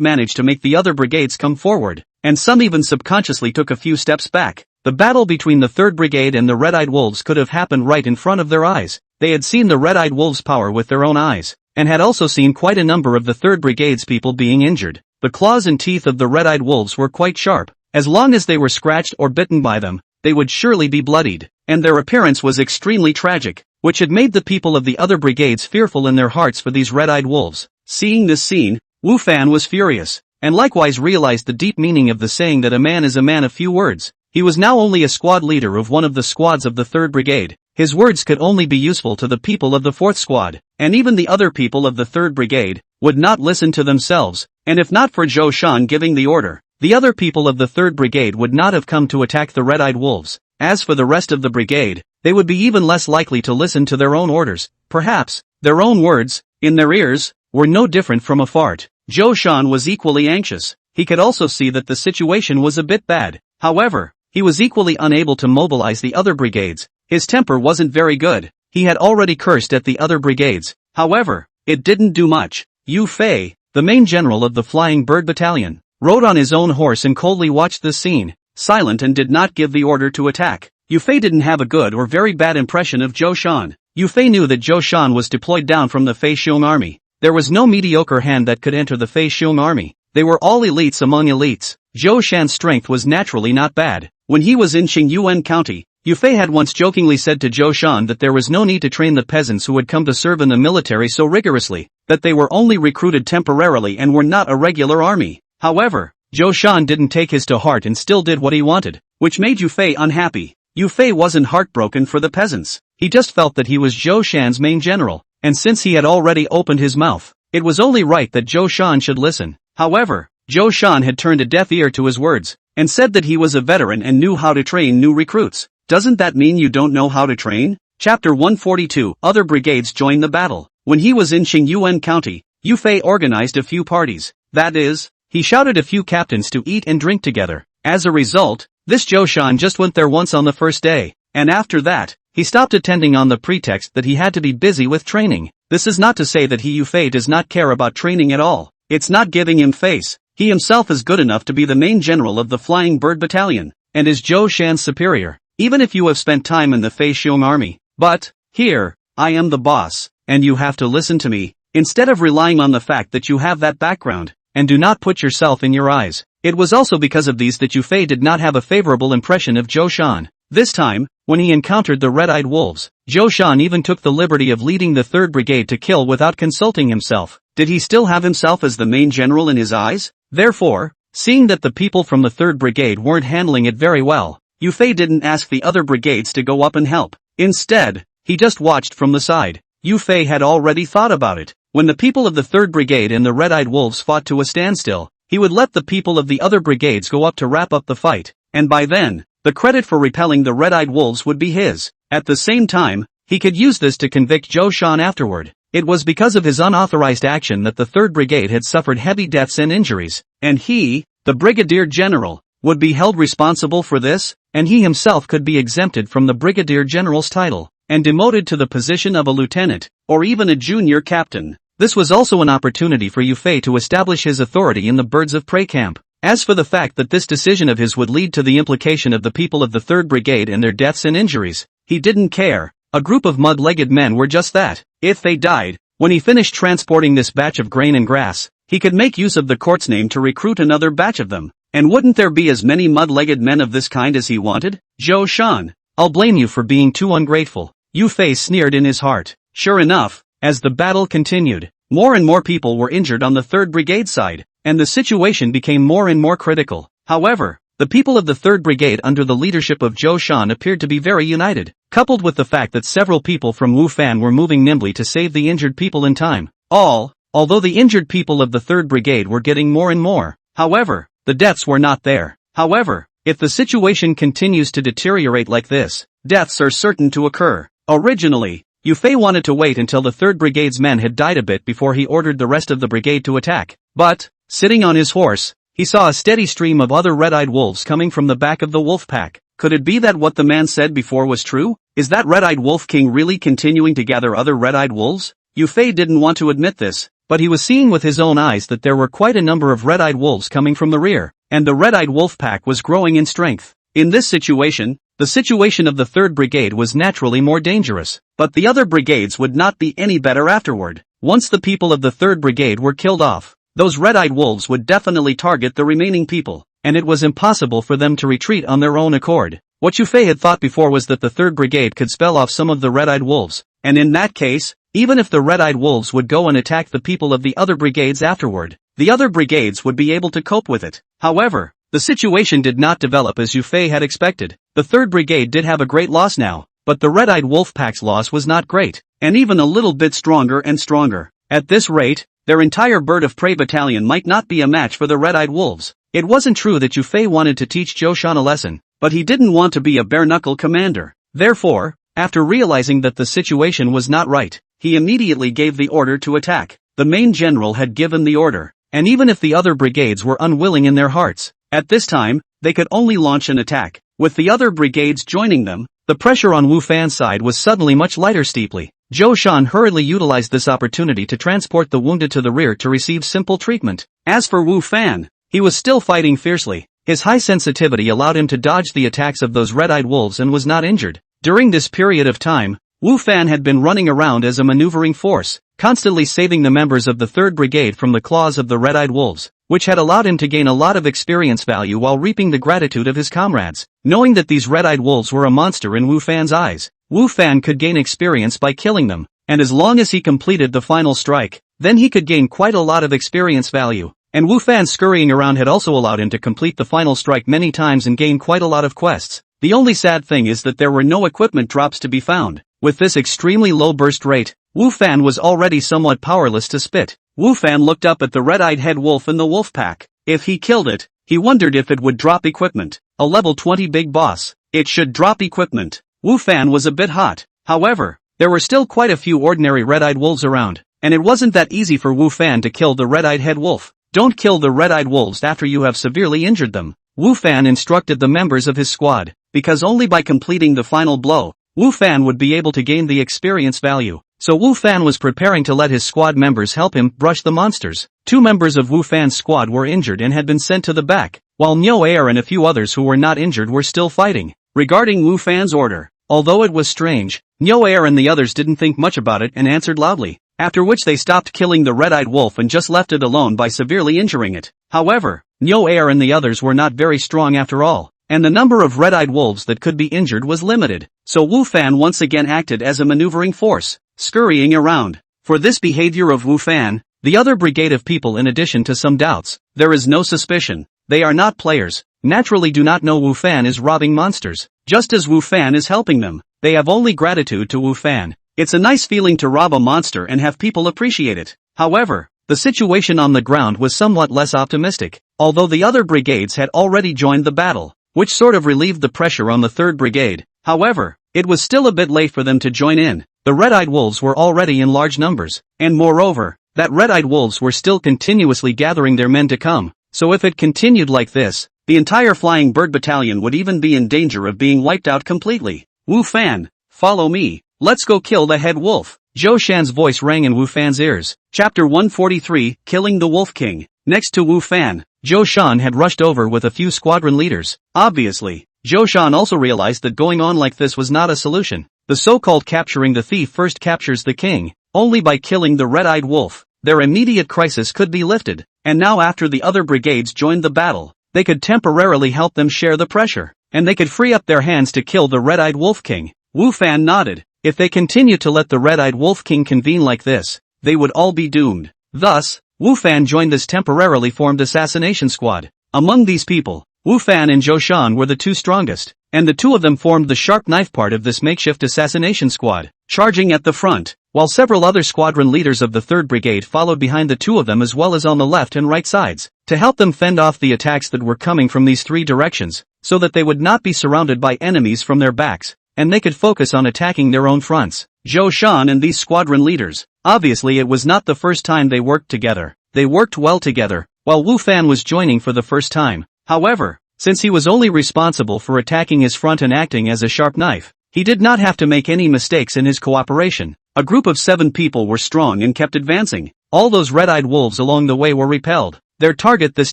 manage to make the other brigades come forward, and some even subconsciously took a few steps back. The battle between the 3rd Brigade and the red-eyed wolves could have happened right in front of their eyes. They had seen the red-eyed wolves' power with their own eyes, and had also seen quite a number of the 3rd Brigade's people being injured. The claws and teeth of the red-eyed wolves were quite sharp. As long as they were scratched or bitten by them, they would surely be bloodied, and their appearance was extremely tragic, which had made the people of the other brigades fearful in their hearts for these red-eyed wolves. Seeing this scene, Wu Fan was furious, and likewise realized the deep meaning of the saying that a man is a man of few words. He was now only a squad leader of one of the squads of the 3rd Brigade. His words could only be useful to the people of the 4th Squad, and even the other people of the 3rd Brigade would not listen to themselves, and if not for Zhou Shan giving the order, the other people of the 3rd Brigade would not have come to attack the red-eyed wolves. As for the rest of the brigade, they would be even less likely to listen to their own orders. Perhaps, their own words, in their ears, were no different from a fart. Zhou Shan was equally anxious. He could also see that the situation was a bit bad. However, he was equally unable to mobilize the other brigades. His temper wasn't very good. He had already cursed at the other brigades. However, it didn't do much. Yu Fei, the main general of the Flying Bird Battalion, rode on his own horse and coldly watched the scene, silent, and did not give the order to attack. Yu Fei didn't have a good or very bad impression of Zhou Shan. Yu Fei knew that Zhou Shan was deployed down from the Fei Xiong army. There was no mediocre hand that could enter the Fei Xiong army. They were all elites among elites. Zhou Shan's strength was naturally not bad. When he was in Qingyuan County, Yu Fei had once jokingly said to Zhou Shan that there was no need to train the peasants who had come to serve in the military so rigorously, that they were only recruited temporarily and were not a regular army. However, Zhou Shan didn't take his to heart and still did what he wanted, which made Yu Fei unhappy. Yu Fei wasn't heartbroken for the peasants. He just felt that he was Zhou Shan's main general, and since he had already opened his mouth, it was only right that Zhou Shan should listen. However, Zhou Shan had turned a deaf ear to his words, and said that he was a veteran and knew how to train new recruits. Doesn't that mean you don't know how to train? Chapter 142. Other brigades joined the battle. When he was in Qingyuan County, Yu Fei organized a few parties. That is, he shouted a few captains to eat and drink together. As a result, this Zhou Shan just went there once on the first day, and after that, he stopped attending on the pretext that he had to be busy with training. This is not to say that Yu Fei does not care about training at all. It's not giving him face. He himself is good enough to be the main general of the Flying Bird Battalion, and is Zhou Shan's superior, even if you have spent time in the Fei Xiong army. But, here, I am the boss, and you have to listen to me, instead of relying on the fact that you have that background, and do not put yourself in your eyes. It was also because of these that Yu Fei did not have a favorable impression of Zhou Shan. This time, when he encountered the red-eyed wolves, Zhou Shan even took the liberty of leading the 3rd Brigade to kill without consulting himself. Did he still have himself as the main general in his eyes? Therefore, seeing that the people from the 3rd Brigade weren't handling it very well, Yu Fei didn't ask the other brigades to go up and help. Instead, he just watched from the side. Yu Fei had already thought about it. When the people of the 3rd Brigade and the red-eyed wolves fought to a standstill, he would let the people of the other brigades go up to wrap up the fight, and by then, the credit for repelling the red-eyed wolves would be his. At the same time, he could use this to convict Zhou Shan afterward. It was because of his unauthorized action that the 3rd Brigade had suffered heavy deaths and injuries, and he, the Brigadier General, would be held responsible for this, and he himself could be exempted from the Brigadier General's title, and demoted to the position of a lieutenant, or even a junior captain. This was also an opportunity for Yu Fei to establish his authority in the Birds of Prey camp. As for the fact that this decision of his would lead to the implication of the people of the 3rd Brigade and their deaths and injuries, he didn't care. A group of mud-legged men were just that. If they died, when he finished transporting this batch of grain and grass, he could make use of the court's name to recruit another batch of them. And wouldn't there be as many mud-legged men of this kind as he wanted? Zhou Shan, I'll blame you for being too ungrateful. Yu Fei sneered in his heart. Sure enough, as the battle continued, more and more people were injured on the 3rd Brigade side, and the situation became more and more critical. However, The people of the 3rd Brigade under the leadership of Zhou Shan appeared to be very united, coupled with the fact that several people from Wu Fan were moving nimbly to save the injured people in time. Although the injured people of the 3rd Brigade were getting more and more, however, the deaths were not there. However, if the situation continues to deteriorate like this, deaths are certain to occur. Originally, Yu Fei wanted to wait until the 3rd Brigade's men had died a bit before he ordered the rest of the brigade to attack. But, sitting on his horse, he saw a steady stream of other red-eyed wolves coming from the back of the wolf pack. Could it be that what the man said before was true? Is that red-eyed wolf king really continuing to gather other red-eyed wolves? Yu Fei didn't want to admit this, but he was seeing with his own eyes that there were quite a number of red-eyed wolves coming from the rear, and the red-eyed wolf pack was growing in strength. In this situation, the situation of the 3rd Brigade was naturally more dangerous, but the other brigades would not be any better afterward. Once the people of the 3rd Brigade were killed off, those red-eyed wolves would definitely target the remaining people, and it was impossible for them to retreat on their own accord. What Yu Fei had thought before was that the 3rd Brigade could spell off some of the red-eyed wolves, and in that case, even if the red-eyed wolves would go and attack the people of the other brigades afterward, the other brigades would be able to cope with it. However, the situation did not develop as Yu Fei had expected. The 3rd Brigade did have a great loss now, but the red-eyed wolf pack's loss was not great, and even a little bit stronger and stronger. At this rate, their entire bird of prey battalion might not be a match for the red-eyed wolves. It wasn't true that Yu Fei wanted to teach Zhou Shan a lesson, but he didn't want to be a bare-knuckle commander. Therefore, after realizing that the situation was not right, he immediately gave the order to attack. The main general had given the order, and even if the other brigades were unwilling in their hearts, at this time, they could only launch an attack. With the other brigades joining them, the pressure on Wu Fan's side was suddenly much lighter steeply. Zhou Shan hurriedly utilized this opportunity to transport the wounded to the rear to receive simple treatment. As for Wu Fan, he was still fighting fiercely. His high sensitivity allowed him to dodge the attacks of those red-eyed wolves and was not injured. During this period of time, Wu Fan had been running around as a maneuvering force, constantly saving the members of the 3rd Brigade from the claws of the red-eyed wolves, which had allowed him to gain a lot of experience value while reaping the gratitude of his comrades. Knowing that these red-eyed wolves were a monster in Wu Fan's eyes, Wu Fan could gain experience by killing them, and as long as he completed the final strike, then he could gain quite a lot of experience value. And Wu Fan scurrying around had also allowed him to complete the final strike many times and gain quite a lot of quests. The only sad thing is that there were no equipment drops to be found. With this extremely low burst rate, Wu Fan was already somewhat powerless to spit. Wu Fan looked up at the red-eyed head wolf in the wolf pack. If he killed it, he wondered if it would drop equipment. A level 20 big boss. It should drop equipment. Wu Fan was a bit hot. However, there were still quite a few ordinary red-eyed wolves around, and it wasn't that easy for Wu Fan to kill the red-eyed head wolf. Don't kill the red-eyed wolves after you have severely injured them, Wu Fan instructed the members of his squad, because only by completing the final blow, Wu Fan would be able to gain the experience value. So Wu Fan was preparing to let his squad members help him brush the monsters. 2 members of Wu Fan's squad were injured and had been sent to the back, while Miao Air and a few others who were not injured were still fighting. Regarding Wu Fan's order, although it was strange, Miao Air and the others didn't think much about it and answered loudly, after which they stopped killing the red-eyed wolf and just left it alone by severely injuring it. However, Miao Air and the others were not very strong after all, and the number of red-eyed wolves that could be injured was limited, so Wu Fan once again acted as a maneuvering force, scurrying around. For this behavior of Wu Fan, the other brigade of people, in addition to some doubts, there is no suspicion. They are not players, naturally do not know Wu Fan is robbing monsters, just as Wu Fan is helping them. They have only gratitude to Wu Fan. It's a nice feeling to rob a monster and have people appreciate it. However, the situation on the ground was somewhat less optimistic, although the other brigades had already joined the battle, which sort of relieved the pressure on the 3rd Brigade. However, it was still a bit late for them to join in. The red-eyed wolves were already in large numbers, and moreover, that red-eyed wolves were still continuously gathering their men to come, so if it continued like this, the entire flying bird battalion would even be in danger of being wiped out completely. Wu Fan, follow me, let's go kill the head wolf. Zhou Shan's voice rang in Wu Fan's ears. Chapter 143, Killing the Wolf King. Next to Wu Fan, Zhou Shan had rushed over with a few squadron leaders. Obviously, Zhou Shan also realized that going on like this was not a solution. The so-called capturing the thief first captures the king. Only by killing the red-eyed wolf, their immediate crisis could be lifted. And now after the other brigades joined the battle, they could temporarily help them share the pressure, and they could free up their hands to kill the red-eyed wolf king. Wu Fan nodded. If they continue to let the red-eyed wolf king convene like this, they would all be doomed. Thus, Wu Fan joined this temporarily formed assassination squad. Among these people, Wu Fan and Zhou Shan were the two strongest, and the two of them formed the sharp knife part of this makeshift assassination squad, charging at the front, while several other squadron leaders of the 3rd Brigade followed behind the two of them as well as on the left and right sides, to help them fend off the attacks that were coming from these three directions, so that they would not be surrounded by enemies from their backs, and they could focus on attacking their own fronts. Zhou Shan and these squadron leaders, obviously it was not the first time they worked together. They worked well together, while Wu Fan was joining for the first time. However, since he was only responsible for attacking his front and acting as a sharp knife, he did not have to make any mistakes in his cooperation. A group of 7 people were strong and kept advancing. All those red-eyed wolves along the way were repelled. Their target this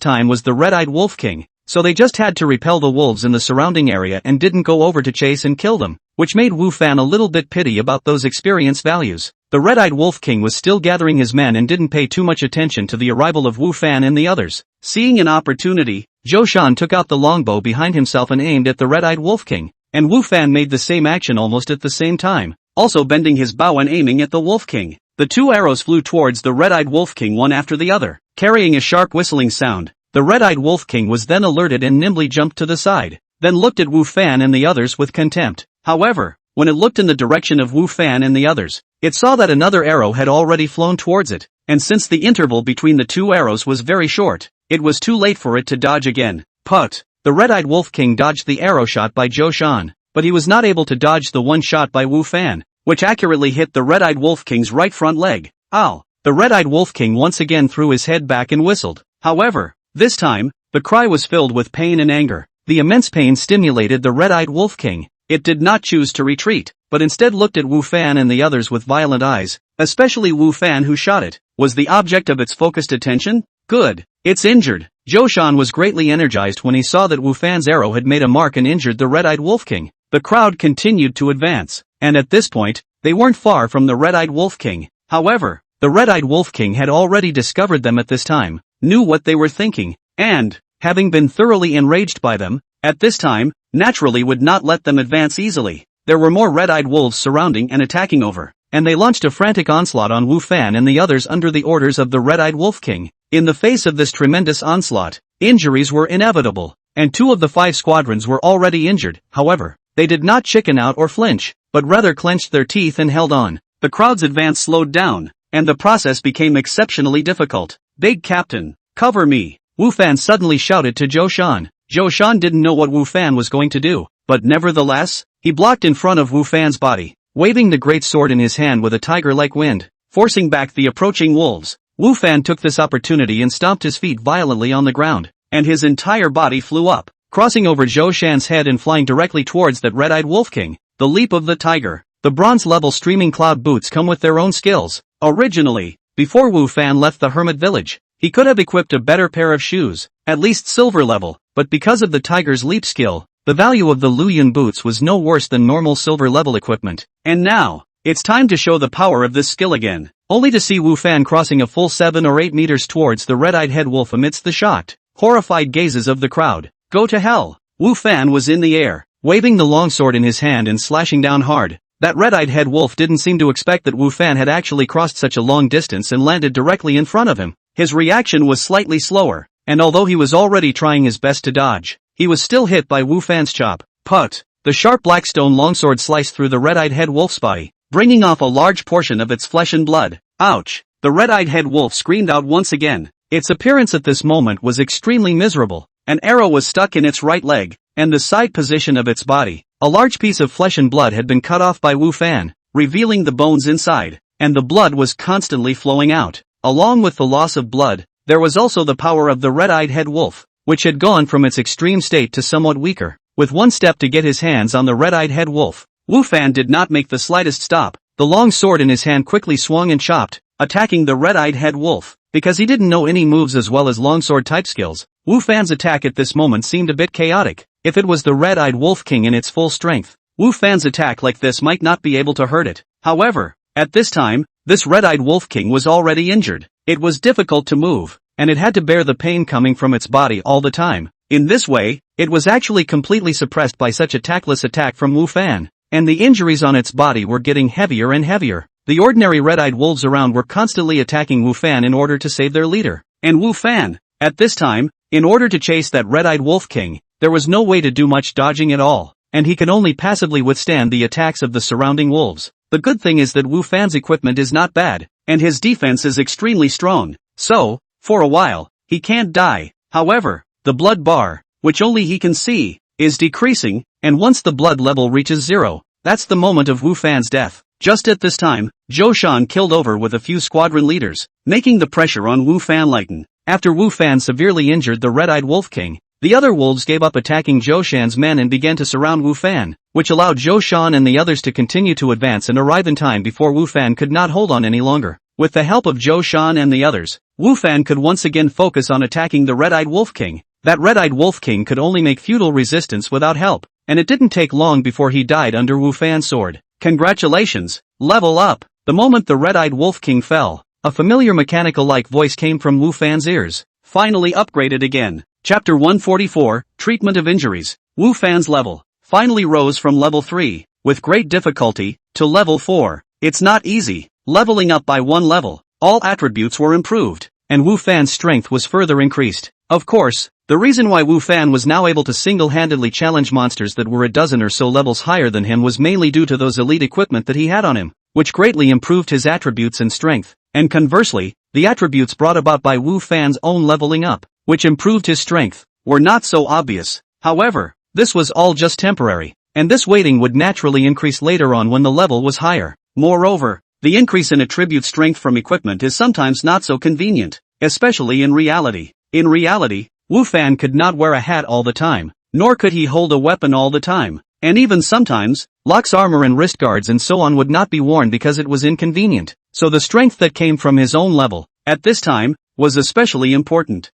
time was the red-eyed wolf king, so they just had to repel the wolves in the surrounding area and didn't go over to chase and kill them, which made Wu Fan a little bit pity about those experience values. The red-eyed wolf king was still gathering his men and didn't pay too much attention to the arrival of Wu Fan and the others. Seeing an opportunity, Zhou Shan took out the longbow behind himself and aimed at the red-eyed wolf king, and Wu Fan made the same action almost at the same time, also bending his bow and aiming at the wolf king. The 2 arrows flew towards the red-eyed wolf king one after the other, carrying a sharp whistling sound. The red-eyed wolf king was then alerted and nimbly jumped to the side, then looked at Wu Fan and the others with contempt. However, when it looked in the direction of Wu Fan and the others, it saw that another arrow had already flown towards it, and since the interval between the 2 arrows was very short, it was too late for it to dodge again. But the red-eyed wolf king dodged the arrow shot by Zhou Shan, but he was not able to dodge the one shot by Wu Fan, which accurately hit the red-eyed wolf king's right front leg. Ow! The red-eyed wolf king once again threw his head back and whistled. However, this time, the cry was filled with pain and anger. The immense pain stimulated the red-eyed wolf king. It did not choose to retreat, but instead looked at Wu Fan and the others with violent eyes, especially Wu Fan who shot it. Was the object of its focused attention? Good. It's injured. Zhou Shan was greatly energized when he saw that Wu Fan's arrow had made a mark and injured the red-eyed wolf king. The crowd continued to advance, and at this point, they weren't far from the red-eyed wolf king. However, the red-eyed wolf king had already discovered them at this time, knew what they were thinking, and, having been thoroughly enraged by them, at this time, naturally would not let them advance easily. There were more red-eyed wolves surrounding and attacking over, and they launched a frantic onslaught on Wu Fan and the others under the orders of the red-eyed wolf king. In the face of this tremendous onslaught, injuries were inevitable, and 2 of the 5 squadrons were already injured. However, they did not chicken out or flinch, but rather clenched their teeth and held on. The crowd's advance slowed down, and the process became exceptionally difficult. Big Captain, cover me! Wu Fan suddenly shouted to Zhou Shan. Zhou Shan didn't know what Wu Fan was going to do, but nevertheless, he blocked in front of Wu Fan's body, waving the great sword in his hand with a tiger-like wind, forcing back the approaching wolves. Wu Fan took this opportunity and stomped his feet violently on the ground, and his entire body flew up, crossing over Zhou Shan's head and flying directly towards that red-eyed wolf king. The leap of the tiger. The bronze-level streaming cloud boots come with their own skills. Originally, before Wu Fan left the hermit village, he could have equipped a better pair of shoes, at least silver level, but because of the tiger's leap skill, the value of the Luyun boots was no worse than normal silver level equipment. And now, it's time to show the power of this skill again, only to see Wu Fan crossing a full 7 or 8 meters towards the red-eyed head wolf amidst the shocked, horrified gazes of the crowd. Go to hell! Wu Fan was in the air, waving the longsword in his hand and slashing down hard. That red-eyed head wolf didn't seem to expect that Wu Fan had actually crossed such a long distance and landed directly in front of him. His reaction was slightly slower, and although he was already trying his best to dodge, he was still hit by Wu Fan's chop. But the sharp black stone longsword sliced through the red-eyed head wolf's body, bringing off a large portion of its flesh and blood. Ouch! The red-eyed head wolf screamed out once again. Its appearance at this moment was extremely miserable. An arrow was stuck in its right leg, and the side position of its body. A large piece of flesh and blood had been cut off by Wu Fan, revealing the bones inside, and the blood was constantly flowing out. Along with the loss of blood, there was also the power of the red-eyed head wolf, which had gone from its extreme state to somewhat weaker. With one step to get his hands on the red-eyed head wolf, Wu Fan did not make the slightest stop. The long sword in his hand quickly swung and chopped, attacking the red-eyed head wolf. Because he didn't know any moves as well as longsword type skills, Wu Fan's attack at this moment seemed a bit chaotic. If it was the red-eyed wolf king in its full strength, Wu Fan's attack like this might not be able to hurt it. However, at this time, this red-eyed wolf king was already injured. It was difficult to move, and it had to bear the pain coming from its body all the time. In this way, it was actually completely suppressed by such a tactless attack from Wu Fan, and the injuries on its body were getting heavier and heavier. The ordinary red-eyed wolves around were constantly attacking Wu Fan in order to save their leader. And Wu Fan, at this time, In order to chase that red-eyed wolf king, there was no way to do much dodging at all, and he can only passively withstand the attacks of the surrounding wolves. The good thing is that Wu Fan's equipment is not bad, and his defense is extremely strong, so, for a while, he can't die. However, the blood bar, which only he can see, is decreasing, and once the blood level reaches 0, that's the moment of Wu Fan's death. Just at this time, Zhou Shan killed over with a few squadron leaders, making the pressure on Wu Fan lighten. After Wu Fan severely injured the red-eyed wolf king, the other wolves gave up attacking Zhou Shan's men and began to surround Wu Fan, which allowed Zhou Shan and the others to continue to advance and arrive in time before Wu Fan could not hold on any longer. With the help of Zhou Shan and the others, Wu Fan could once again focus on attacking the red-eyed wolf king. That red-eyed wolf king could only make futile resistance without help, and it didn't take long before he died under Wu Fan's sword. Congratulations, level up! The moment the red-eyed wolf king fell, a familiar mechanical-like voice came from Wu Fan's ears. Finally upgraded again. Chapter 144, Treatment of Injuries. Wu Fan's level finally rose from level 3, with great difficulty, to level 4. It's not easy. Leveling up by 1 level, all attributes were improved, and Wu Fan's strength was further increased. Of course, the reason why Wu Fan was now able to single-handedly challenge monsters that were a dozen or so levels higher than him was mainly due to those elite equipment that he had on him, which greatly improved his attributes and strength, and conversely, the attributes brought about by Wu Fan's own leveling up, which improved his strength, were not so obvious. However, this was all just temporary, and this weighting would naturally increase later on when the level was higher. Moreover, the increase in attribute strength from equipment is sometimes not so convenient, especially in reality. In reality, Wu Fan could not wear a hat all the time, nor could he hold a weapon all the time, and even sometimes, Locke's armor and wrist guards and so on would not be worn because it was inconvenient, so the strength that came from his own level, at this time, was especially important.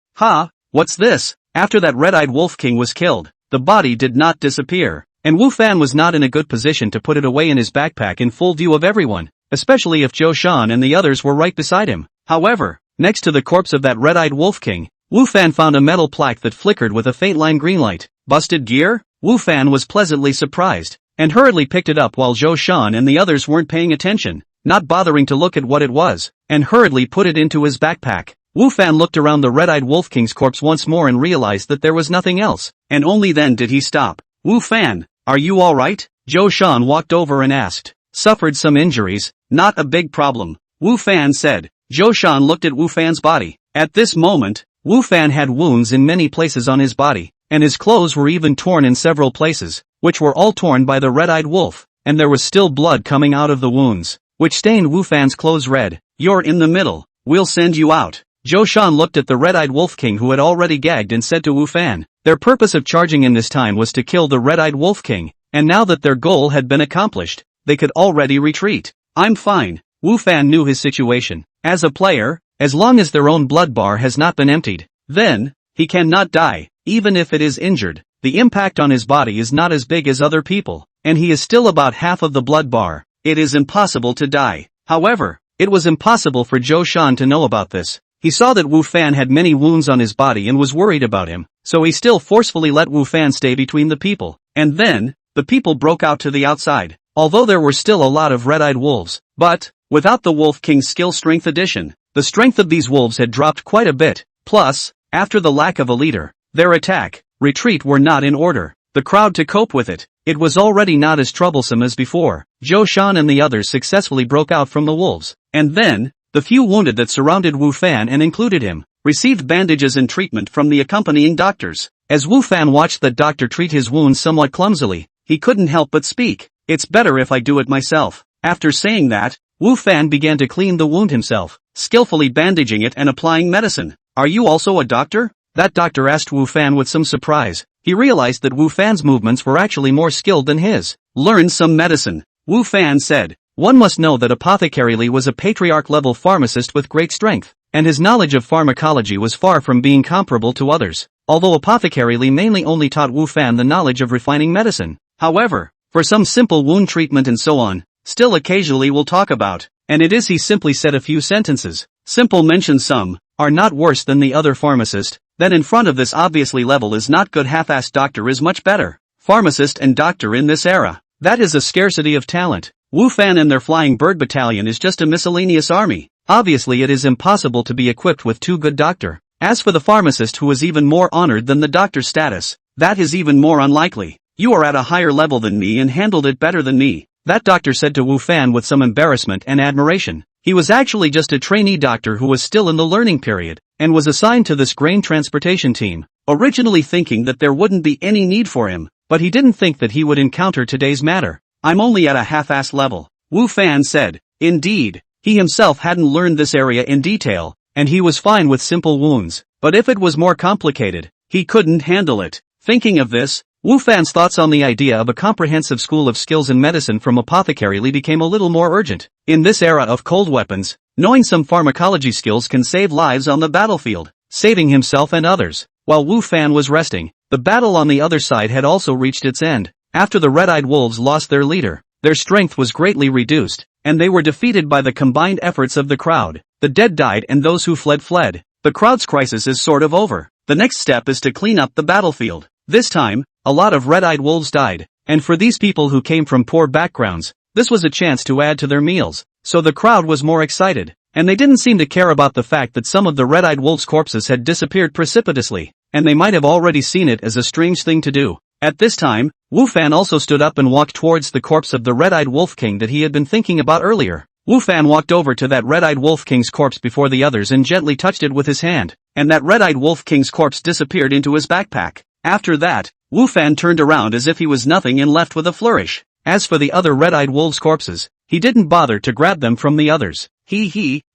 What's this? After that red-eyed wolf king was killed, the body did not disappear, and Wu Fan was not in a good position to put it away in his backpack in full view of everyone, especially if Zhou Shan and the others were right beside him. However, next to the corpse of that red-eyed wolf king, Wu Fan found a metal plaque that flickered with a faint lime green light. Busted gear? Wu Fan was pleasantly surprised, and hurriedly picked it up while Zhou Shan and the others weren't paying attention, not bothering to look at what it was, and hurriedly put it into his backpack. Wu Fan looked around the red-eyed wolf king's corpse once more and realized that there was nothing else, and only then did he stop. Wu Fan, are you alright? Zhou Shan walked over and asked. Suffered some injuries, not a big problem, Wu Fan said. Zhou Shan looked at Wu Fan's body. At this moment, Wu Fan had wounds in many places on his body, and his clothes were even torn in several places, which were all torn by the red-eyed wolf, and there was still blood coming out of the wounds, which stained Wu Fan's clothes red. You're in the middle, we'll send you out. Zhou Shan looked at the red-eyed wolf king who had already gagged and said to Wu Fan, their purpose of charging in this time was to kill the red-eyed wolf king, and now that their goal had been accomplished, they could already retreat. I'm fine. Wu Fan knew his situation. As a player, as long as their own blood bar has not been emptied, then, he cannot die. Even if it is injured, the impact on his body is not as big as other people, and he is still about half of the blood bar. It is impossible to die. However, it was impossible for Zhou Shan to know about this. He saw that Wu Fan had many wounds on his body and was worried about him, so he still forcefully let Wu Fan stay between the people. And then, the people broke out to the outside, although there were still a lot of red-eyed wolves. But, without the Wolf King's skill strength addition, the strength of these wolves had dropped quite a bit. Plus, after the lack of a leader, their attack, retreat were not in order. The crowd to cope with it, it was already not as troublesome as before. Zhou Shan and the others successfully broke out from the wolves, and then, the few wounded that surrounded Wu Fan and included him, received bandages and treatment from the accompanying doctors. As Wu Fan watched the doctor treat his wounds somewhat clumsily, he couldn't help but speak. It's better if I do it myself. After saying that, Wu Fan began to clean the wound himself, skillfully bandaging it and applying medicine. Are you also a doctor? That doctor asked Wu Fan with some surprise. He realized that Wu Fan's movements were actually more skilled than his. Learn some medicine, Wu Fan said. One must know that Apothecary Li was a patriarch-level pharmacist with great strength, and his knowledge of pharmacology was far from being comparable to others, although Apothecary Li mainly only taught Wu Fan the knowledge of refining medicine. However, for some simple wound treatment and so on, still occasionally we'll talk about, and it is he simply said a few sentences. Simple mention some, are not worse than the other pharmacist, then in front of this obviously level is not good half-assed doctor is much better. Pharmacist and doctor in this era, that is a scarcity of talent. Wu Fan and their flying bird battalion is just a miscellaneous army. Obviously it is impossible to be equipped with two good doctor. As for the pharmacist who was even more honored than the doctor's status, that is even more unlikely. You are at a higher level than me and handled it better than me, that doctor said to Wu Fan with some embarrassment and admiration. He was actually just a trainee doctor who was still in the learning period, and was assigned to this grain transportation team, originally thinking that there wouldn't be any need for him, but he didn't think that he would encounter today's matter. I'm only at a half-assed level, Wu Fan said. Indeed, he himself hadn't learned this area in detail, and he was fine with simple wounds, but if it was more complicated, he couldn't handle it. Thinking of this, Wu Fan's thoughts on the idea of a comprehensive school of skills in medicine from apothecary became a little more urgent. In this era of cold weapons, knowing some pharmacology skills can save lives on the battlefield, saving himself and others. While Wu Fan was resting, the battle on the other side had also reached its end. After the red-eyed wolves lost their leader, their strength was greatly reduced, and they were defeated by the combined efforts of the crowd. The dead died and those who fled. The crowd's crisis is sort of over. The next step is to clean up the battlefield. This time, a lot of red-eyed wolves died, and for these people who came from poor backgrounds, this was a chance to add to their meals, so the crowd was more excited, and they didn't seem to care about the fact that some of the red-eyed wolves' corpses had disappeared precipitously, and they might have already seen it as a strange thing to do. At this time, Wu Fan also stood up and walked towards the corpse of the red-eyed wolf king that he had been thinking about earlier. Wu Fan walked over to that red-eyed wolf king's corpse before the others and gently touched it with his hand, and that red-eyed wolf king's corpse disappeared into his backpack. After that, Wu Fan turned around as if he was nothing and left with a flourish. As for the other red-eyed wolves' corpses, he didn't bother to grab them from the others.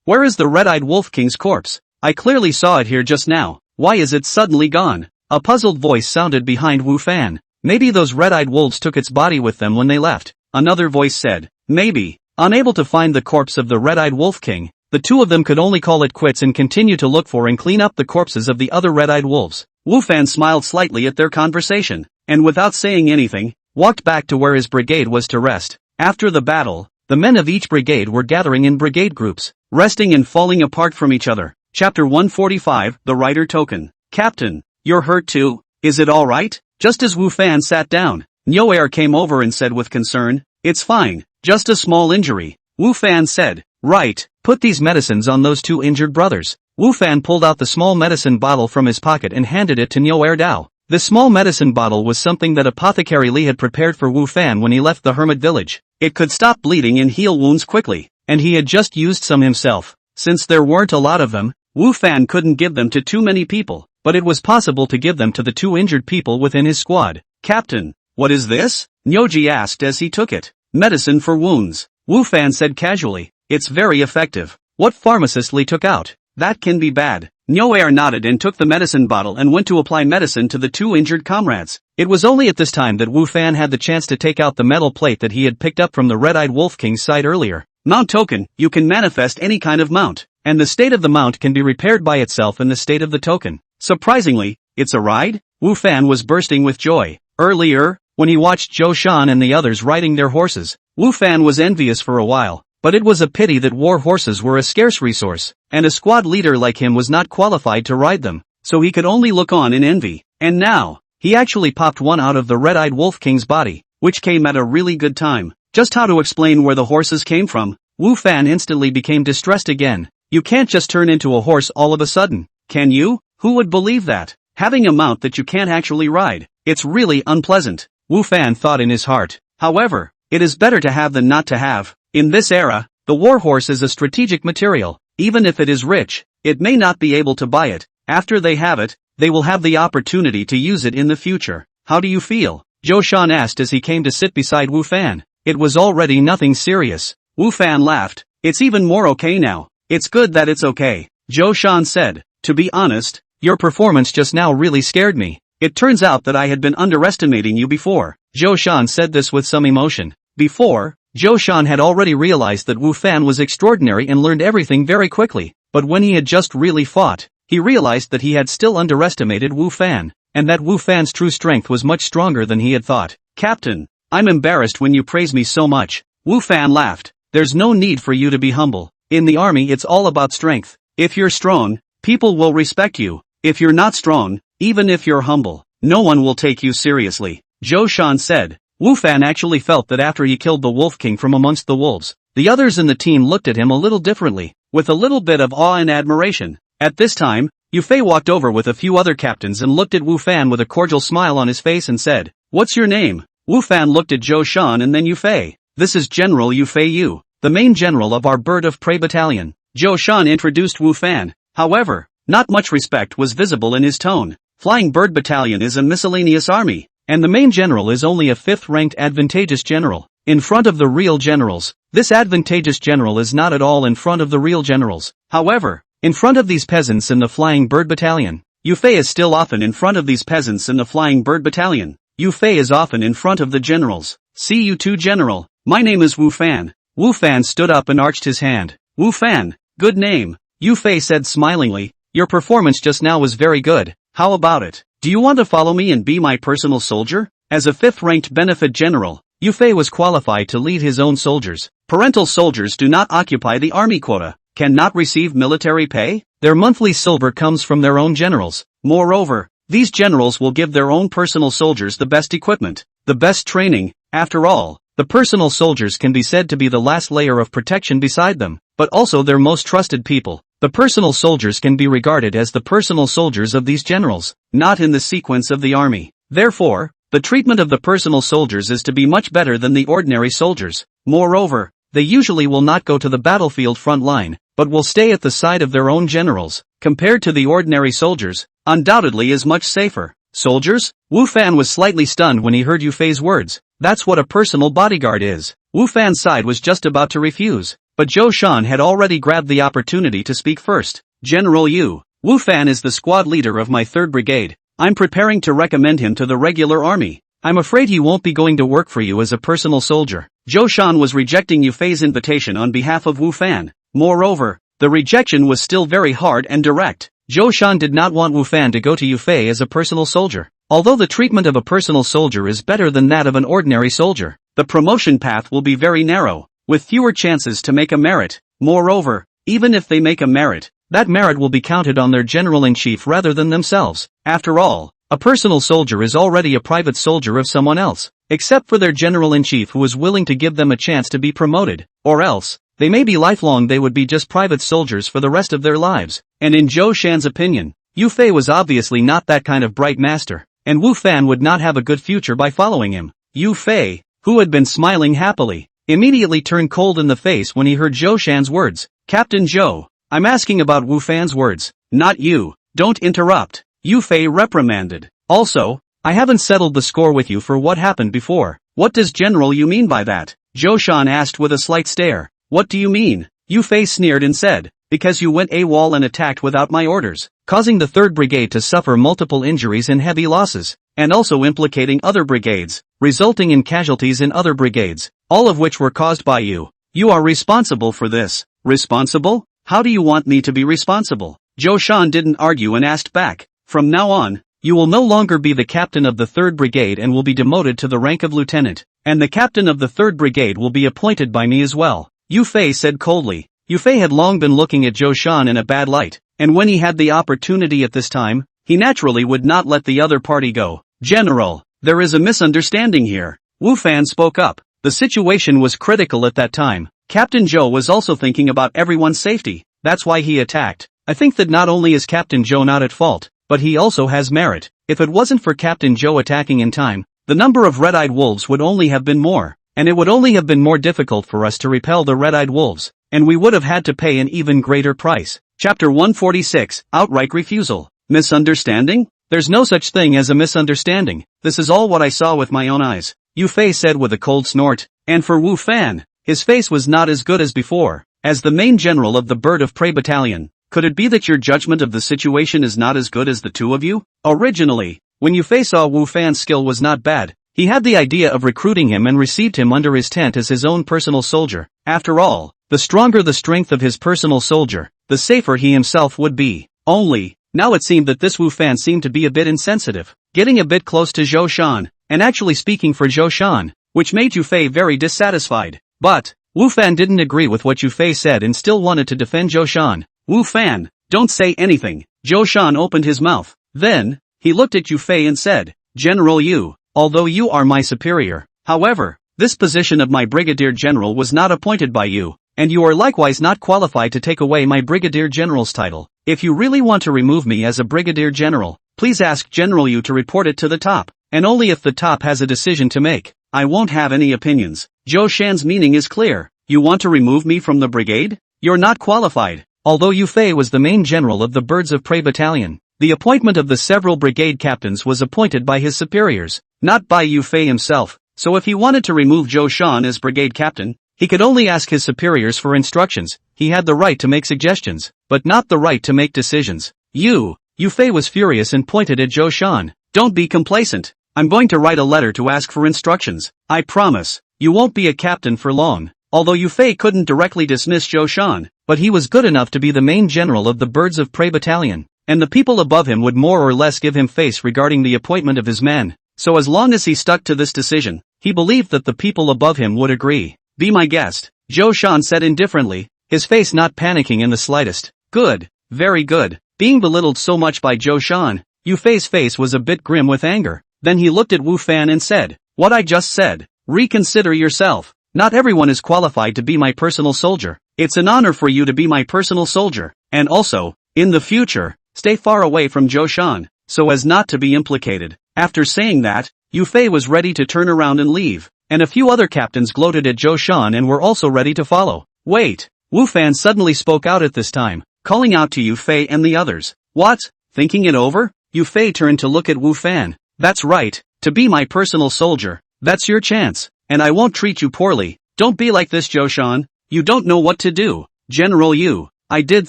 Where is the red-eyed wolf king's corpse? I clearly saw it here just now. Why is it suddenly gone? A puzzled voice sounded behind Wu Fan. Maybe those red-eyed wolves took its body with them when they left. Another voice said, maybe. Unable to find the corpse of the red-eyed wolf king, the two of them could only call it quits and continue to look for and clean up the corpses of the other red-eyed wolves. Wu Fan smiled slightly at their conversation, and without saying anything, walked back to where his brigade was to rest. After the battle, the men of each brigade were gathering in brigade groups, resting and falling apart from each other. Chapter 145, The Rider Token. Captain, you're hurt too? Is it alright? Just as Wu Fan sat down, Nyoer came over and said with concern, it's fine, just a small injury. Wu Fan said, right, put these medicines on those two injured brothers. Wu Fan pulled out the small medicine bottle from his pocket and handed it to Nyoer Dao. The small medicine bottle was something that Apothecary Li had prepared for Wu Fan when he left the hermit village. It could stop bleeding and heal wounds quickly, and he had just used some himself. Since there weren't a lot of them, Wu Fan couldn't give them to too many people, but it was possible to give them to the two injured people within his squad. Captain, what is this? Nyoji asked as he took it. Medicine for wounds, Wu Fan said casually. It's very effective. What pharmacist Li took out? That can be bad. Nyoer nodded and took the medicine bottle and went to apply medicine to the two injured comrades. It was only at this time that Wu Fan had the chance to take out the metal plate that he had picked up from the red-eyed wolf king's side earlier. Mount token, you can manifest any kind of mount, and the state of the mount can be repaired by itself in the state of the token. Surprisingly, it's a ride? Wu Fan was bursting with joy. Earlier, when he watched Zhou Shan and the others riding their horses, Wu Fan was envious for a while. But it was a pity that war horses were a scarce resource, and a squad leader like him was not qualified to ride them, so he could only look on in envy. And now, he actually popped one out of the red-eyed wolf king's body, which came at a really good time. Just how to explain where the horses came from? Wu Fan instantly became distressed again. You can't just turn into a horse all of a sudden, can you? Who would believe that? Having a mount that you can't actually ride, it's really unpleasant, Wu Fan thought in his heart. However, it is better to have than not to have. In this era, the warhorse is a strategic material. Even if it is rich, it may not be able to buy it. After they have it, they will have the opportunity to use it in the future. How do you feel? Zhou Shan asked as he came to sit beside Wu Fan. It was already nothing serious. Wu Fan laughed. It's even more okay now. It's good that it's okay, Zhou Shan said. To be honest, your performance just now really scared me. It turns out that I had been underestimating you before. Zhou Shan said this with some emotion. Before, Zhou Shan had already realized that Wu Fan was extraordinary and learned everything very quickly, but when he had just really fought, he realized that he had still underestimated Wu Fan, and that Wu Fan's true strength was much stronger than he had thought. Captain, I'm embarrassed when you praise me so much. Wu Fan laughed. There's no need for you to be humble. In the army it's all about strength. If you're strong, people will respect you. If you're not strong, even if you're humble, no one will take you seriously, Zhou Shan said. Wu Fan actually felt that after he killed the Wolf King from amongst the wolves, the others in the team looked at him a little differently, with a little bit of awe and admiration. At this time, Yu Fei walked over with a few other captains and looked at Wu Fan with a cordial smile on his face and said, "What's your name?" Wu Fan looked at Zhou Shan and then Yu Fei. "This is General Yu Fei Yu, the main general of our Bird of Prey battalion." Zhou Shan introduced Wu Fan. However, not much respect was visible in his tone. Flying Bird Battalion is a miscellaneous army, and the main general is only a 5th-ranked advantageous general. In front of the real generals, this advantageous general is not at all in front of the real generals. However, in front of these peasants in the Flying Bird Battalion, Yu Fei is still often in front of these peasants in the Flying Bird Battalion. Yu Fei is often in front of the generals. "See you too, General. My name is Wu Fan." Wu Fan stood up and arched his hand. "Wu Fan, good name," Yu Fei said smilingly. "Your performance just now was very good. How about it? Do you want to follow me and be my personal soldier?" As a 5th-ranked benefit general, Yu Fei was qualified to lead his own soldiers. Parental soldiers do not occupy the army quota, cannot receive military pay. Their monthly silver comes from their own generals. Moreover, these generals will give their own personal soldiers the best equipment, the best training. After all, the personal soldiers can be said to be the last layer of protection beside them, but also their most trusted people. The personal soldiers can be regarded as the personal soldiers of these generals, not in the sequence of the army. Therefore, the treatment of the personal soldiers is to be much better than the ordinary soldiers. Moreover, they usually will not go to the battlefield front line, but will stay at the side of their own generals. Compared to the ordinary soldiers, undoubtedly is much safer. Soldiers? Wu Fan was slightly stunned when he heard Yu Fei's words. That's what a personal bodyguard is. Wu Fan's side was just about to refuse, but Zhou Shan had already grabbed the opportunity to speak first. "General Yu, Wu Fan is the squad leader of my 3rd Brigade. I'm preparing to recommend him to the regular army. I'm afraid he won't be going to work for you as a personal soldier." Zhou Shan was rejecting Yu Fei's invitation on behalf of Wu Fan. Moreover, the rejection was still very hard and direct. Zhou Shan did not want Wu Fan to go to Yu Fei as a personal soldier. Although the treatment of a personal soldier is better than that of an ordinary soldier, the promotion path will be very narrow, with fewer chances to make a merit. Moreover, even if they make a merit, that merit will be counted on their general-in-chief rather than themselves. After all, a personal soldier is already a private soldier of someone else, except for their general-in-chief who is willing to give them a chance to be promoted, or else, they may be lifelong, they would be just private soldiers for the rest of their lives. And in Zhou Shan's opinion, Yu Fei was obviously not that kind of bright master, and Wu Fan would not have a good future by following him. Yu Fei, who had been smiling happily, immediately turned cold in the face when he heard Zhou Shan's words. "Captain Zhou, I'm asking about Wu Fan's words, not you. Don't interrupt," Yu Fei reprimanded. "Also, I haven't settled the score with you for what happened before." "What does General Yu mean by that?" Zhou Shan asked with a slight stare. "What do you mean?" Yu Fei sneered and said, "Because you went AWOL and attacked without my orders, causing the 3rd Brigade to suffer multiple injuries and heavy losses, and also implicating other brigades, resulting in casualties in other brigades, all of which were caused by you. You are responsible for this." "Responsible? How do you want me to be responsible?" Zhou Shan didn't argue and asked back. "From now on, you will no longer be the captain of the 3rd Brigade and will be demoted to the rank of lieutenant, and the captain of the 3rd Brigade will be appointed by me as well," Yu Fei said coldly. Yu Fei had long been looking at Zhou Shan in a bad light, and when he had the opportunity at this time, he naturally would not let the other party go. "General, there is a misunderstanding here," Wu Fan spoke up. The situation was critical at that time. Captain Zhou was also thinking about everyone's safety. That's why he attacked. I think that not only is Captain Zhou not at fault, but he also has merit. If it wasn't for Captain Zhou attacking in time, the number of red-eyed wolves would only have been more, and it would only have been more difficult for us to repel the red-eyed wolves, and we would have had to pay an even greater price. Chapter 146, Outright Refusal. Misunderstanding? There's no such thing as a misunderstanding. This is all what I saw with my own eyes, Yu Fei said with a cold snort. And for Wu Fan, his face was not as good as before. As the main general of the Bird of Prey Battalion, could it be that your judgment of the situation is not as good as the two of you? Originally, when Yu Fei saw Wu Fan's skill was not bad, he had the idea of recruiting him and received him under his tent as his own personal soldier. After all, the stronger the strength of his personal soldier, the safer he himself would be. Only, now it seemed that this Wu Fan seemed to be a bit insensitive, getting a bit close to Zhou Shan, and actually speaking for Zhou Shan, which made Yu Fei very dissatisfied. But, Wu Fan didn't agree with what Yu Fei said and still wanted to defend Zhou Shan. "Wu Fan, don't say anything." Zhou Shan opened his mouth. Then, he looked at Yu Fei and said, "General Yu, although you are my superior, however, this position of my brigadier general was not appointed by you, and you are likewise not qualified to take away my Brigadier General's title. If you really want to remove me as a Brigadier General, please ask General Yu to report it to the top, and only if the top has a decision to make. I won't have any opinions. Zhou Shan's meaning is clear. You want to remove me from the brigade? You're not qualified. Although Yu Fei was the main general of the Birds of Prey Battalion, the appointment of the several brigade captains was appointed by his superiors, not by Yu Fei himself, so if he wanted to remove Zhou Shan as brigade captain, he could only ask his superiors for instructions. He had the right to make suggestions, but not the right to make decisions. Yu Fei was furious and pointed at Zhou Shan. Don't be complacent. I'm going to write a letter to ask for instructions. I promise, you won't be a captain for long. Although Yu Fei couldn't directly dismiss Zhou Shan, but he was good enough to be the main general of the Birds of Prey Battalion, and the people above him would more or less give him face regarding the appointment of his men. So as long as he stuck to this decision, he believed that the people above him would agree. Be my guest, Zhou Shan said indifferently, his face not panicking in the slightest. Good, very good. Being belittled so much by Zhou Shan, Yu Fei's face was a bit grim with anger. Then he looked at Wu Fan and said, "What I just said. Reconsider yourself. Not everyone is qualified to be my personal soldier. It's an honor for you to be my personal soldier, and also, in the future, stay far away from Zhou Shan, so as not to be implicated." After saying that, Yu Fei was ready to turn around and leave, and a few other captains gloated at Zhou Shan and were also ready to follow. Wait! Wu Fan suddenly spoke out at this time, calling out to Yu Fei and the others. What? Thinking it over? Yu Fei turned to look at Wu Fan. That's right, to be my personal soldier. That's your chance, and I won't treat you poorly. Don't be like this, Zhou Shan. You don't know what to do. General Yu, I did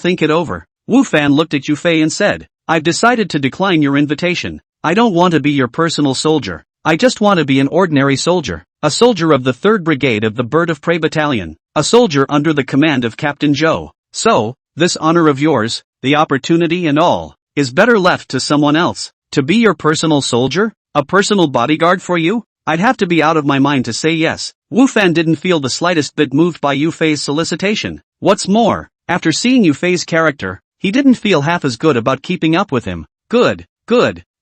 think it over. Wu Fan looked at Yu Fei and said, I've decided to decline your invitation. I don't want to be your personal soldier. I just want to be an ordinary soldier. A soldier of the 3rd Brigade of the Bird of Prey Battalion. A soldier under the command of Captain Zhou. So, this honor of yours, the opportunity and all, is better left to someone else. To be your personal soldier? A personal bodyguard for you? I'd have to be out of my mind to say yes. Wu Fan didn't feel the slightest bit moved by Yu Fei's solicitation. What's more, after seeing Yu Fei's character, he didn't feel half as good about keeping up with him. Good.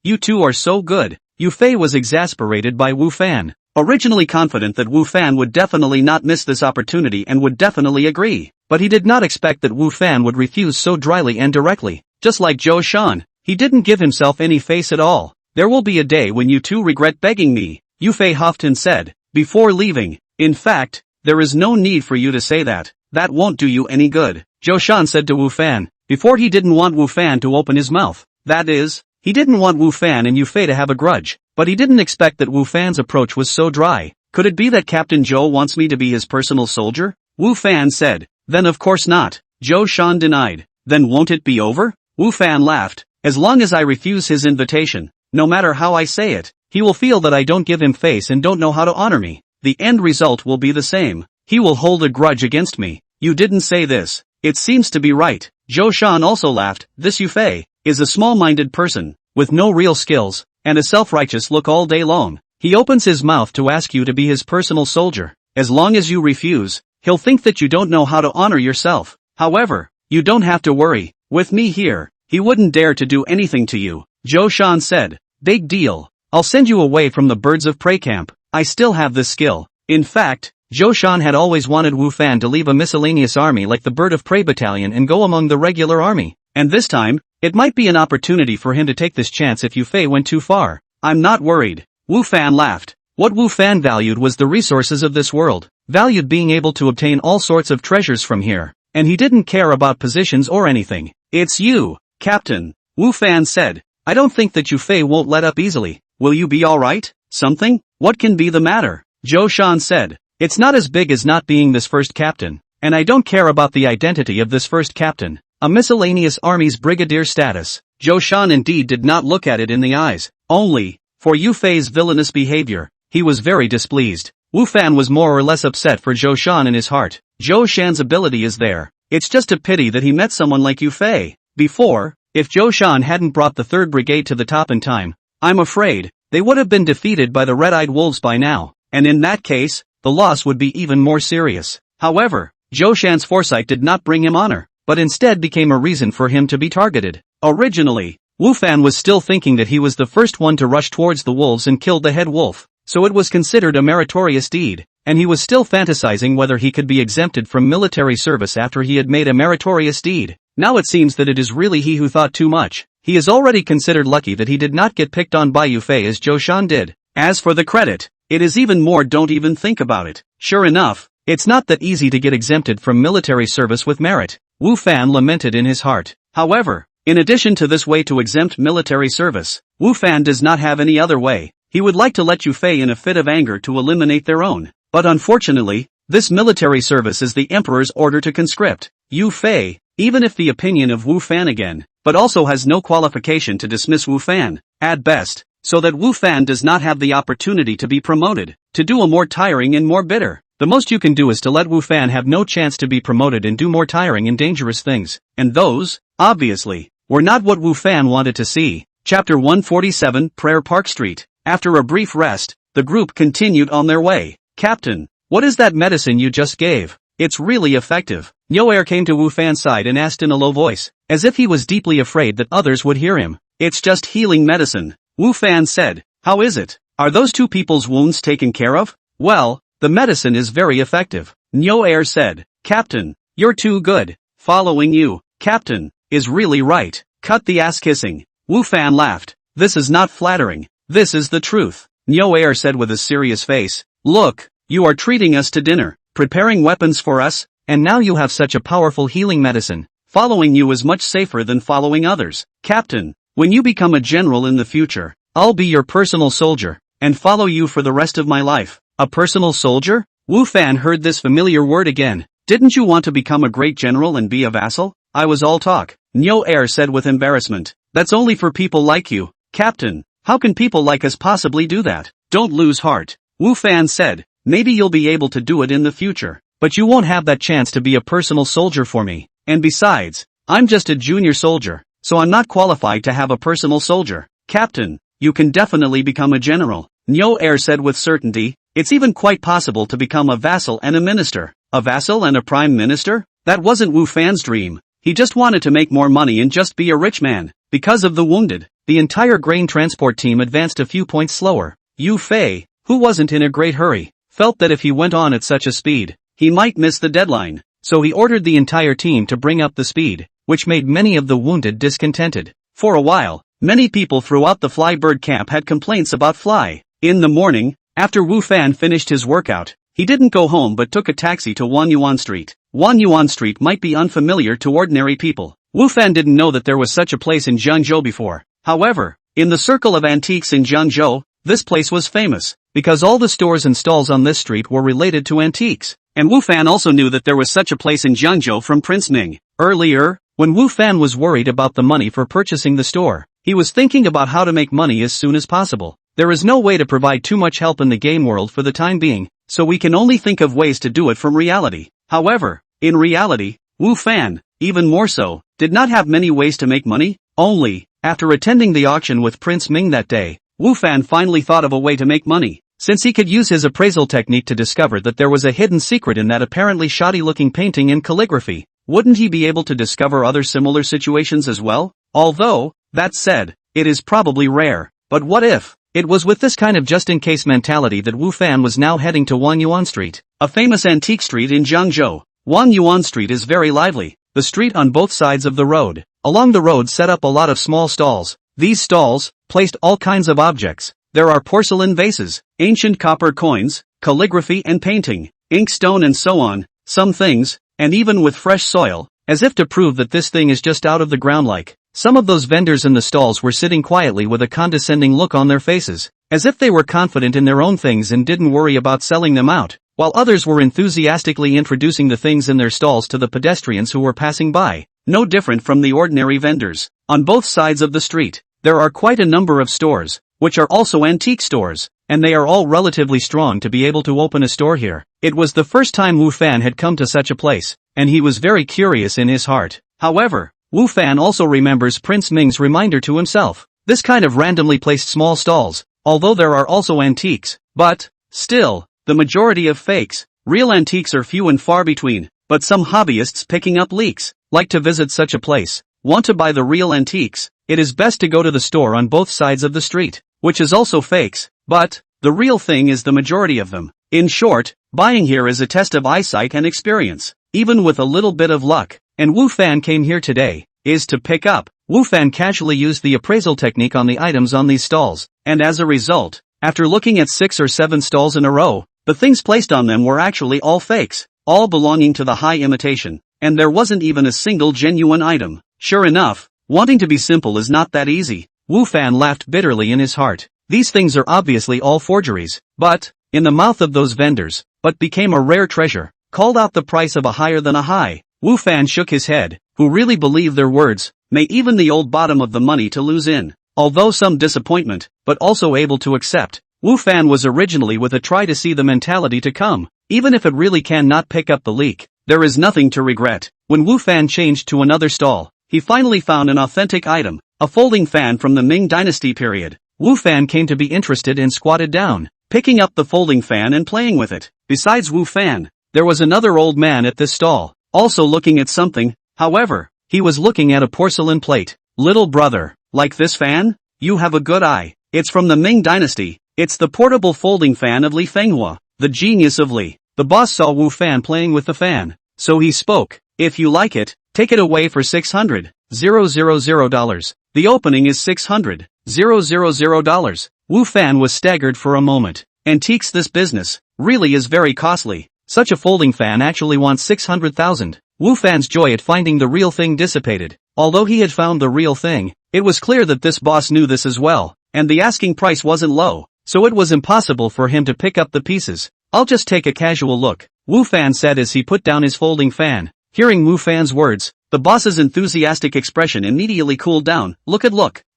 You two are so good. Yu Fei was exasperated by Wu Fan, originally confident that Wu Fan would definitely not miss this opportunity and would definitely agree. But he did not expect that Wu Fan would refuse so dryly and directly. Just like Zhou Shan, he didn't give himself any face at all. There will be a day when you two regret begging me, Yu Fei huffed and said, before leaving. In fact, there is no need for you to say that. That won't do you any good, Zhou Shan said to Wu Fan, before he didn't want Wu Fan to open his mouth. That is, he didn't want Wu Fan and Yu Fei to have a grudge, but he didn't expect that Wu Fan's approach was so dry. Could it be that Captain Zhou wants me to be his personal soldier? Wu Fan said. Then of course not, Zhou Shan denied. Then won't it be over? Wu Fan laughed. As long as I refuse his invitation, no matter how I say it, he will feel that I don't give him face and don't know how to honor me. The end result will be the same. He will hold a grudge against me. You didn't say this. It seems to be right. Zhou Shan also laughed. This Yu Fei is a small-minded person, with no real skills, and a self-righteous look all day long. He opens his mouth to ask you to be his personal soldier. As long as you refuse, he'll think that you don't know how to honor yourself. However, you don't have to worry. With me here, he wouldn't dare to do anything to you. Zhou Shan said. Big deal. I'll send you away from the Birds of Prey camp. I still have this skill. In fact, Zhou Shan had always wanted Wu Fan to leave a miscellaneous army like the Bird of Prey Battalion and go among the regular army. And this time, it might be an opportunity for him to take this chance if Yu Fei went too far. I'm not worried. Wu Fan laughed. What Wu Fan valued was the resources of this world, valued being able to obtain all sorts of treasures from here, and he didn't care about positions or anything. It's you, Captain, Wu Fan said. I don't think that Yu Fei won't let up easily. Will you be alright? Something? What can be the matter? Zhou Shan said. It's not as big as not being this first captain, and I don't care about the identity of this first captain. A miscellaneous army's brigadier status. Zhou Shan indeed did not look at it in the eyes. Only, for Yu Fei's villainous behavior, he was very displeased. Wu Fan was more or less upset for Zhou Shan in his heart. Zhou Shan's ability is there. It's just a pity that he met someone like Yu Fei. Before, if Zhou Shan hadn't brought the 3rd Brigade to the top in time, I'm afraid, they would have been defeated by the red-eyed wolves by now, and in that case, the loss would be even more serious. However, Zhou Shan's foresight did not bring him honor, but instead became a reason for him to be targeted. Originally, Wu Fan was still thinking that he was the first one to rush towards the wolves and killed the head wolf, so it was considered a meritorious deed. and he was still fantasizing whether he could be exempted from military service after he had made a meritorious deed. Now it seems that it is really he who thought too much. He is already considered lucky that he did not get picked on by Yufei as Zhou Shan did. As for the credit, it is even more, don't even think about it. Sure enough, it's not that easy to get exempted from military service with merit, Wu Fan lamented in his heart. However, in addition to this way to exempt military service, Wu Fan does not have any other way. He would like to let Yufei in a fit of anger to eliminate their own. But unfortunately, this military service is the emperor's order to conscript. Yufei, even if the opinion of Wu Fan again, but also has no qualification to dismiss Wu Fan, at best, so that Wu Fan does not have the opportunity to be promoted, to do a more tiring and more bitter. The most you can do is to let Wu Fan have no chance to be promoted and do more tiring and dangerous things, and those, obviously, were not what Wu Fan wanted to see. Chapter 147, Prayer Park Street. After a brief rest, the group continued on their way. Captain, what is that medicine you just gave? It's really effective. Nyoer came to Wu Fan's side and asked in a low voice, as if he was deeply afraid that others would hear him. It's just healing medicine. Wu Fan said, how is it? Are those two people's wounds taken care of? Well, the medicine is very effective. Nyoer said, Captain, you're too good. Following you, Captain, is really right. Cut the ass kissing. Wu Fan laughed. This is not flattering. This is the truth. Nyoer said with a serious face. Look, you are treating us to dinner, preparing weapons for us, and now you have such a powerful healing medicine. Following you is much safer than following others. Captain, when you become a general in the future, I'll be your personal soldier, and follow you for the rest of my life. A personal soldier? Wu Fan heard this familiar word again. Didn't you want to become a great general and be a vassal? I was all talk. Nyoer said with embarrassment. That's only for people like you. Captain, how can people like us possibly do that? Don't lose heart. Wu Fan said, maybe you'll be able to do it in the future, but you won't have that chance to be a personal soldier for me. And besides, I'm just a junior soldier, so I'm not qualified to have a personal soldier. Captain, you can definitely become a general. Nyoer said with certainty. It's even quite possible to become a vassal and a minister. A vassal and a prime minister? That wasn't Wu Fan's dream. He just wanted to make more money and just be a rich man. Because of the wounded, the entire grain transport team advanced a few points slower. Yufei, who wasn't in a great hurry, felt that if he went on at such a speed, he might miss the deadline. So he ordered the entire team to bring up the speed, which made many of the wounded discontented. For a while, many people throughout the Flybird camp had complaints about Fly. In the morning, after Wu Fan finished his workout, he didn't go home but took a taxi to Wanyuan Street. Wanyuan Street might be unfamiliar to ordinary people. Wu Fan didn't know that there was such a place in Jiangzhou before. However, in the circle of antiques in Jiangzhou, this place was famous, because all the stores and stalls on this street were related to antiques. And Wu Fan also knew that there was such a place in Jiangzhou from Prince Ming. Earlier, when Wu Fan was worried about the money for purchasing the store, he was thinking about how to make money as soon as possible. There is no way to provide too much help in the game world for the time being, so we can only think of ways to do it from reality. However, in reality, Wu Fan, even more so, did not have many ways to make money. Only, after attending the auction with Prince Ming that day, Wu Fan finally thought of a way to make money. Since he could use his appraisal technique to discover that there was a hidden secret in that apparently shoddy-looking painting and calligraphy, wouldn't he be able to discover other similar situations as well? Although, that said, it is probably rare. But what if? It was with this kind of just-in-case mentality that Wu Fan was now heading to Wanyuan Street, a famous antique street in Jiangzhou. Wanyuan Street is very lively. The street on both sides of the road. Along the road set up a lot of small stalls. These stalls placed all kinds of objects. There are porcelain vases, ancient copper coins, calligraphy and painting, inkstone and so on, some things, and even with fresh soil, as if to prove that this thing is just out of the ground like. Some of those vendors in the stalls were sitting quietly with a condescending look on their faces, as if they were confident in their own things and didn't worry about selling them out, while others were enthusiastically introducing the things in their stalls to the pedestrians who were passing by. No different from the ordinary vendors. On both sides of the street, there are quite a number of stores, which are also antique stores, and they are all relatively strong to be able to open a store here. It was the first time Wu Fan had come to such a place, and he was very curious in his heart. However, Wu Fan also remembers Prince Ming's reminder to himself. This kind of randomly placed small stalls, although there are also antiques, but, still, the majority of fakes. Real antiques are few and far between, but some hobbyists picking up leaks like to visit such a place. Want to buy the real antiques? It is best to go to the store on both sides of the street, which is also fakes, but the real thing is the majority of them. In short, Buying here is a test of eyesight and experience, even with a little bit of luck. And Wu Fan came here today, is to pick up. Wu Fan casually used the appraisal technique on the items on these stalls, and as a result, after looking at 6 or 7 stalls in a row, the things placed on them were actually all fakes, all belonging to the high imitation, and there wasn't even a single genuine item. Sure enough, wanting to be simple is not that easy. Wu Fan laughed bitterly in his heart. These things are obviously all forgeries, but, in the mouth of those vendors, but became a rare treasure, called out the price of a higher than a high. Wu Fan shook his head, who really believed their words, may even the old bottom of the money to lose in. Although some disappointment, but also able to accept. Wu Fan was originally with a try to see the mentality to come, even if it really can not pick up the leak, there is nothing to regret. When Wu Fan changed to another stall, he finally found an authentic item, a folding fan from the Ming Dynasty period. Wu Fan came to be interested and squatted down, picking up the folding fan and playing with it. Besides Wu Fan, there was another old man at this stall, also looking at something. However, he was looking at a porcelain plate. Little brother, like this fan? You have a good eye. It's from the Ming Dynasty. It's the portable folding fan of Li Fenghua, the genius of Li. The boss saw Wu Fan playing with the fan, so he spoke. If you like it, take it away for $600,000. The opening is $600,000. Wu Fan was staggered for a moment. Antiques, this business really is very costly. Such a folding fan actually wants $600,000. Wu Fan's joy at finding the real thing dissipated. Although he had found the real thing, it was clear that this boss knew this as well, and the asking price wasn't low, so it was impossible for him to pick up the pieces. I'll just take a casual look, Wu Fan said as he put down his folding fan. Hearing Wu Fan's words, the boss's enthusiastic expression immediately cooled down. Look,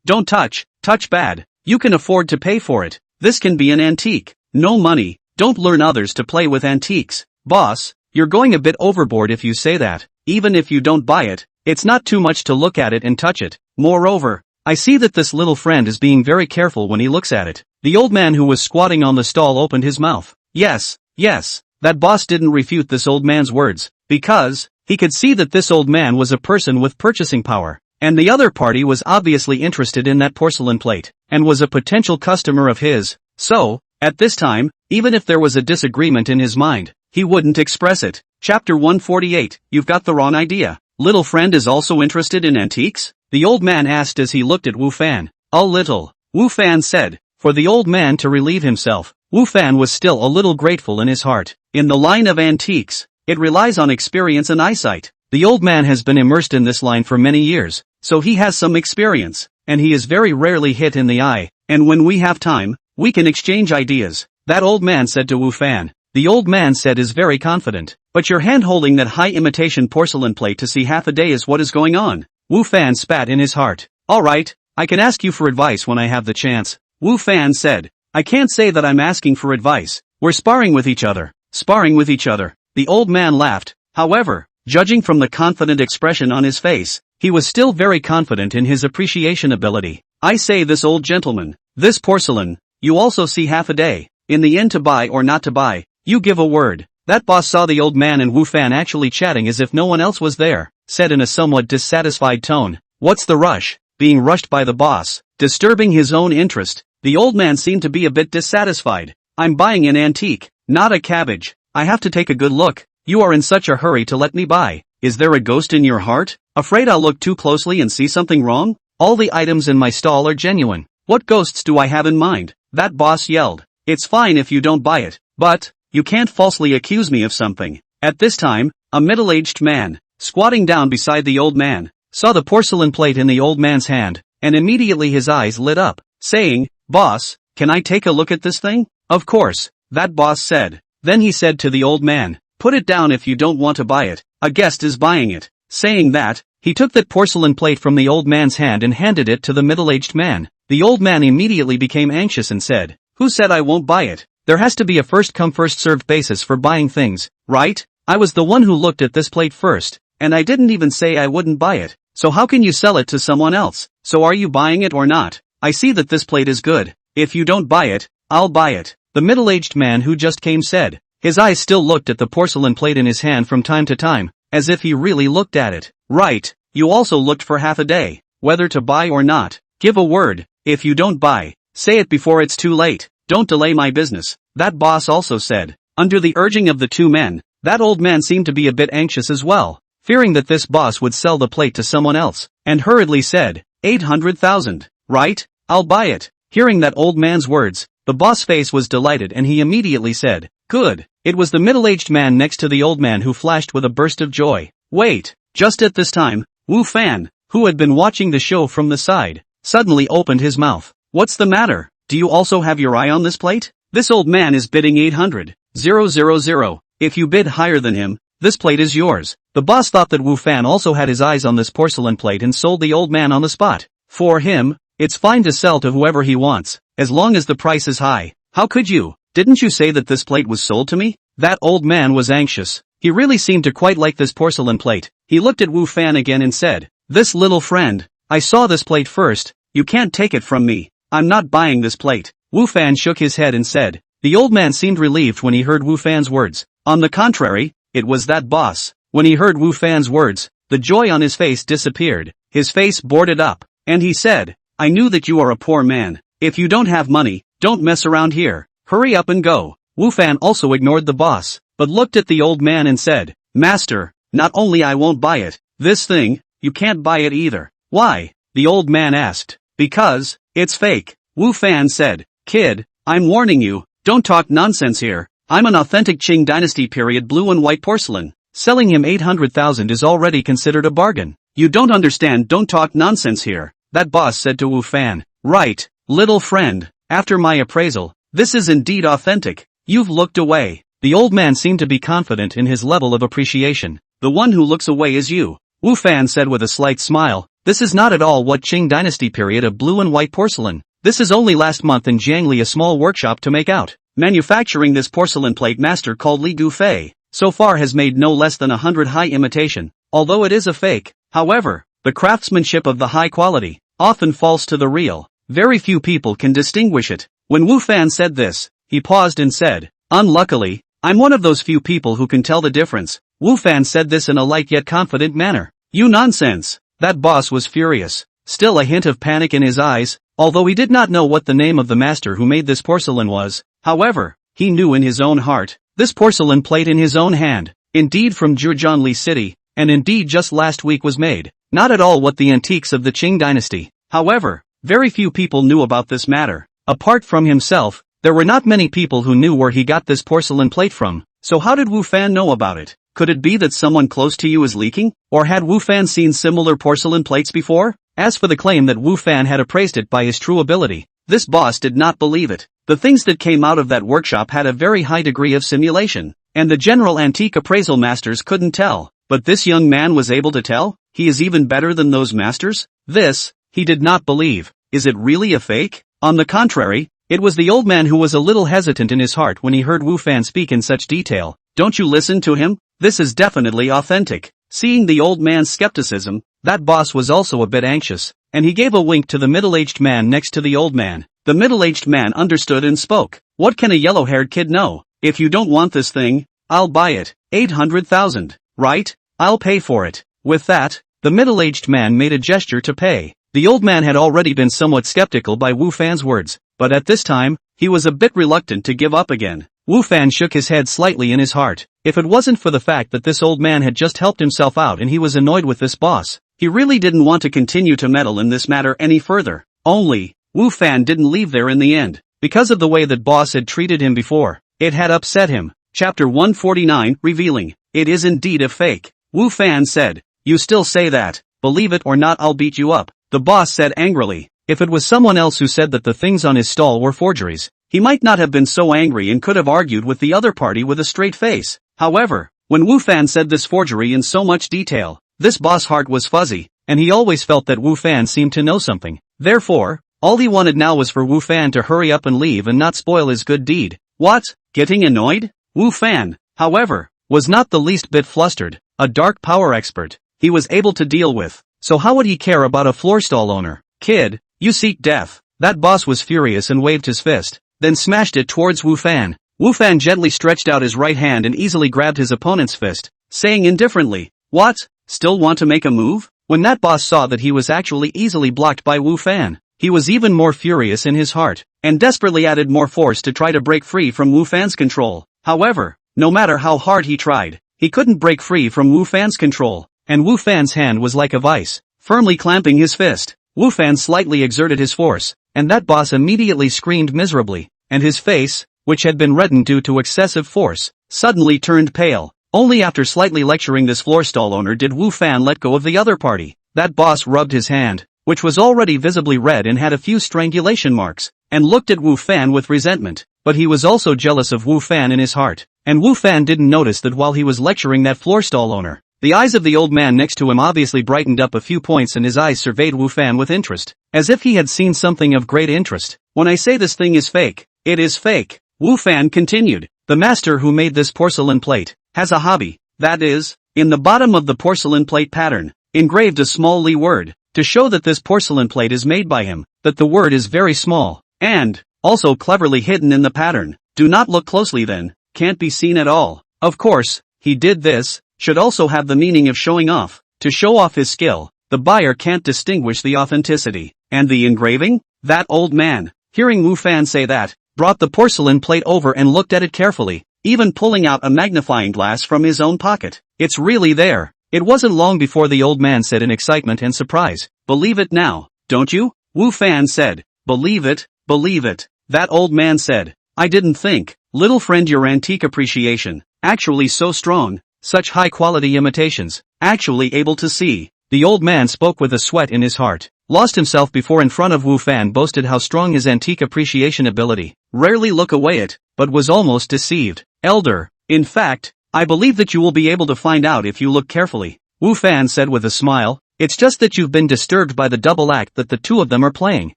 don't touch bad. You can afford to pay for it. This can be an antique. No money, don't learn others to play with antiques. Boss, you're going a bit overboard if you say that. Even if you don't buy it, it's not too much to look at it and touch it. Moreover, I see that this little friend is being very careful when he looks at it. The old man who was squatting on the stall opened his mouth. Yes, that boss didn't refute this old man's words, because he could see that this old man was a person with purchasing power, and the other party was obviously interested in that porcelain plate, and was a potential customer of his. So, at this time, even if there was a disagreement in his mind, he wouldn't express it. Chapter 148, You've got the wrong idea. Little friend is also interested in antiques? The old man asked as he looked at Wu Fan. A little, Wu Fan said. For the old man to relieve himself, Wu Fan was still a little grateful in his heart. In the line of antiques, it relies on experience and eyesight. The old man has been immersed in this line for many years, so he has some experience, and he is very rarely hit in the eye, and when we have time, we can exchange ideas. That old man said to Wu Fan. The old man said is very confident, but you're hand-holding that high imitation porcelain plate to see half a day is what is going on. Wu Fan spat in his heart. Alright, I can ask you for advice when I have the chance. Wu Fan said. I can't say that I'm asking for advice. We're sparring with each other. Sparring with each other. The old man laughed. However, judging from the confident expression on his face, he was still very confident in his appreciation ability. I say, this old gentleman, this porcelain, you also see half a day. In the end, to buy or not to buy, you give a word. That boss saw the old man and Wu Fan actually chatting as if no one else was there, said in a somewhat dissatisfied tone. What's the rush? Being rushed by the boss, disturbing his own interest. The old man seemed to be a bit dissatisfied. I'm buying an antique, not a cabbage. I have to take a good look. You are in such a hurry to let me buy. Is there a ghost in your heart? Afraid I'll look too closely and see something wrong? All the items in my stall are genuine. What ghosts do I have in mind? That boss yelled. It's fine if you don't buy it, but you can't falsely accuse me of something. At this time, a middle-aged man, squatting down beside the old man, saw the porcelain plate in the old man's hand, and immediately his eyes lit up, saying, Boss, can I take a look at this thing? Of course, that boss said. Then he said to the old man, put it down if you don't want to buy it. A guest is buying it. Saying that, he took that porcelain plate from the old man's hand and handed it to the middle-aged man. The old man immediately became anxious and said, Who said I won't buy it? There has to be a first-come first-served basis for buying things, right? I was the one who looked at this plate first, and I didn't even say I wouldn't buy it. So how can you sell it to someone else? So are you buying it or not? I see that this plate is good. If you don't buy it, I'll buy it. The middle-aged man who just came said. His eyes still looked at the porcelain plate in his hand from time to time, as if he really looked at it. Right, you also looked for half a day, whether to buy or not. Give a word. If you don't buy, say it before it's too late. Don't delay my business. That boss also said. Under the urging of the two men, that old man seemed to be a bit anxious as well, fearing that this boss would sell the plate to someone else, and hurriedly said, 800,000, right? I'll buy it. Hearing that old man's words, the boss' face was delighted and he immediately said, good. It was the middle-aged man next to the old man who flashed with a burst of joy. Wait. Just at this time, Wu Fan, who had been watching the show from the side, suddenly opened his mouth. What's the matter? Do you also have your eye on this plate? This old man is bidding 800,000. If you bid higher than him, this plate is yours. The boss thought that Wu Fan also had his eyes on this porcelain plate and sold the old man on the spot. For him, it's fine to sell to whoever he wants, as long as the price is high. How could you? Didn't you say that this plate was sold to me? That old man was anxious. He really seemed to quite like this porcelain plate. He looked at Wu Fan again and said, this little friend, I saw this plate first. You can't take it from me. I'm not buying this plate. Wu Fan shook his head and said. The old man seemed relieved when he heard Wu Fan's words. On the contrary, it was that boss. When he heard Wu Fan's words, the joy on his face disappeared. His face boarded up, and he said, I knew that you are a poor man. If you don't have money, don't mess around here. Hurry up and go. Wu Fan also ignored the boss, but looked at the old man and said, Master, not only I won't buy it, this thing, you can't buy it either. Why? The old man asked. Because, it's fake. Wu Fan said, Kid, I'm warning you, don't talk nonsense here. I'm an authentic Qing Dynasty period blue and white porcelain. Selling him 800,000 is already considered a bargain. You don't understand, don't talk nonsense here. That boss said to Wu Fan. Right, little friend, after my appraisal, this is indeed authentic. You've looked away. The old man seemed to be confident in his level of appreciation. The one who looks away is you. Wu Fan said with a slight smile. This is not at all what Qing Dynasty period of blue and white porcelain. This is only last month in Jiangli a small workshop to make out. Manufacturing this porcelain plate master called Li Gufei, so far has made no less than 100 high imitation, although it is a fake. However, the craftsmanship of the high quality often falls to the real. Very few people can distinguish it. When Wu Fan said this, he paused and said, Unluckily, I'm one of those few people who can tell the difference. Wu Fan said this in a light yet confident manner. You nonsense. That boss was furious. Still a hint of panic in his eyes, although he did not know what the name of the master who made this porcelain was. However, he knew in his own heart, this porcelain plate in his own hand, indeed from Zhejiangli city, and indeed just last week was made, not at all what the antiques of the Qing dynasty. However, very few people knew about this matter. Apart from himself, there were not many people who knew where he got this porcelain plate from. So how did Wu Fan know about it? Could it be that someone close to you is leaking? Or had Wu Fan seen similar porcelain plates before? As for the claim that Wu Fan had appraised it by his true ability, this boss did not believe it. The things that came out of that workshop had a very high degree of simulation, and the general antique appraisal masters couldn't tell. But this young man was able to tell? He is even better than those masters? This, he did not believe. Is it really a fake? On the contrary, it was the old man who was a little hesitant in his heart when he heard Wu Fan speak in such detail. Don't you listen to him? This is definitely authentic. Seeing the old man's skepticism, that boss was also a bit anxious, and he gave a wink to the middle-aged man next to the old man. The middle-aged man understood and spoke. What can a yellow-haired kid know? If you don't want this thing, I'll buy it. 800,000. Right? I'll pay for it. With that, the middle-aged man made a gesture to pay. The old man had already been somewhat skeptical by Wu Fan's words, but at this time, he was a bit reluctant to give up again. Wu Fan shook his head slightly in his heart. If it wasn't for the fact that this old man had just helped himself out and he was annoyed with this boss, he really didn't want to continue to meddle in this matter any further. Only, Wu Fan didn't leave there in the end, because of the way that boss had treated him before. It had upset him. Chapter 149, revealing, it is indeed a fake. Wu Fan said, you still say that, believe it or not I'll beat you up. The boss said angrily. If it was someone else who said that the things on his stall were forgeries, he might not have been so angry and could have argued with the other party with a straight face. However, when Wu Fan said this forgery in so much detail, this boss' heart was fuzzy, and he always felt that Wu Fan seemed to know something. Therefore, all he wanted now was for Wu Fan to hurry up and leave and not spoil his good deed. What? Getting annoyed? Wu Fan, however, was not the least bit flustered. A dark power expert, he was able to deal with. So how would he care about a floor stall owner? Kid, you seek death. That boss was furious and waved his fist, then smashed it towards Wu Fan. Wu Fan gently stretched out his right hand and easily grabbed his opponent's fist, saying indifferently, what? Still want to make a move? When that boss saw that he was actually easily blocked by Wu Fan, he was even more furious in his heart, and desperately added more force to try to break free from Wu Fan's control. However, no matter how hard he tried, he couldn't break free from Wu Fan's control, and Wu Fan's hand was like a vice, firmly clamping his fist. Wu Fan slightly exerted his force, and that boss immediately screamed miserably, and his face, which had been reddened due to excessive force, suddenly turned pale. Only after slightly lecturing this floor stall owner did Wu Fan let go of the other party. That boss rubbed his hand, which was already visibly red and had a few strangulation marks, and looked at Wu Fan with resentment, but he was also jealous of Wu Fan in his heart, and Wu Fan didn't notice that while he was lecturing that floor stall owner, the eyes of the old man next to him obviously brightened up a few points and his eyes surveyed Wu Fan with interest, as if he had seen something of great interest. When I say this thing is fake, it is fake, Wu Fan continued. The master who made this porcelain plate has a hobby, that is, in the bottom of the porcelain plate pattern, engraved a small li word, to show that this porcelain plate is made by him, that the word is very small, and, also cleverly hidden in the pattern. Do not look closely then, can't be seen at all. Of course, he did this, should also have the meaning of showing off, to show off his skill. The buyer can't distinguish the authenticity, and the engraving? That old man, hearing Wu Fan say that, brought the porcelain plate over and looked at it carefully, even pulling out a magnifying glass from his own pocket. It's really there. It wasn't long before the old man said in excitement and surprise, "Believe it now, don't you?" Wu Fan said, "Believe it, believe it." That old man said, "I didn't think, little friend, your antique appreciation, actually so strong, such high quality imitations, actually able to see." The old man spoke with a sweat in his heart, lost himself before in front of Wu Fan boasted how strong his antique appreciation ability, rarely look away it, but was almost deceived. "Elder, in fact, I believe that you will be able to find out if you look carefully," Wu Fan said with a smile. "It's just that you've been disturbed by the double act that the two of them are playing,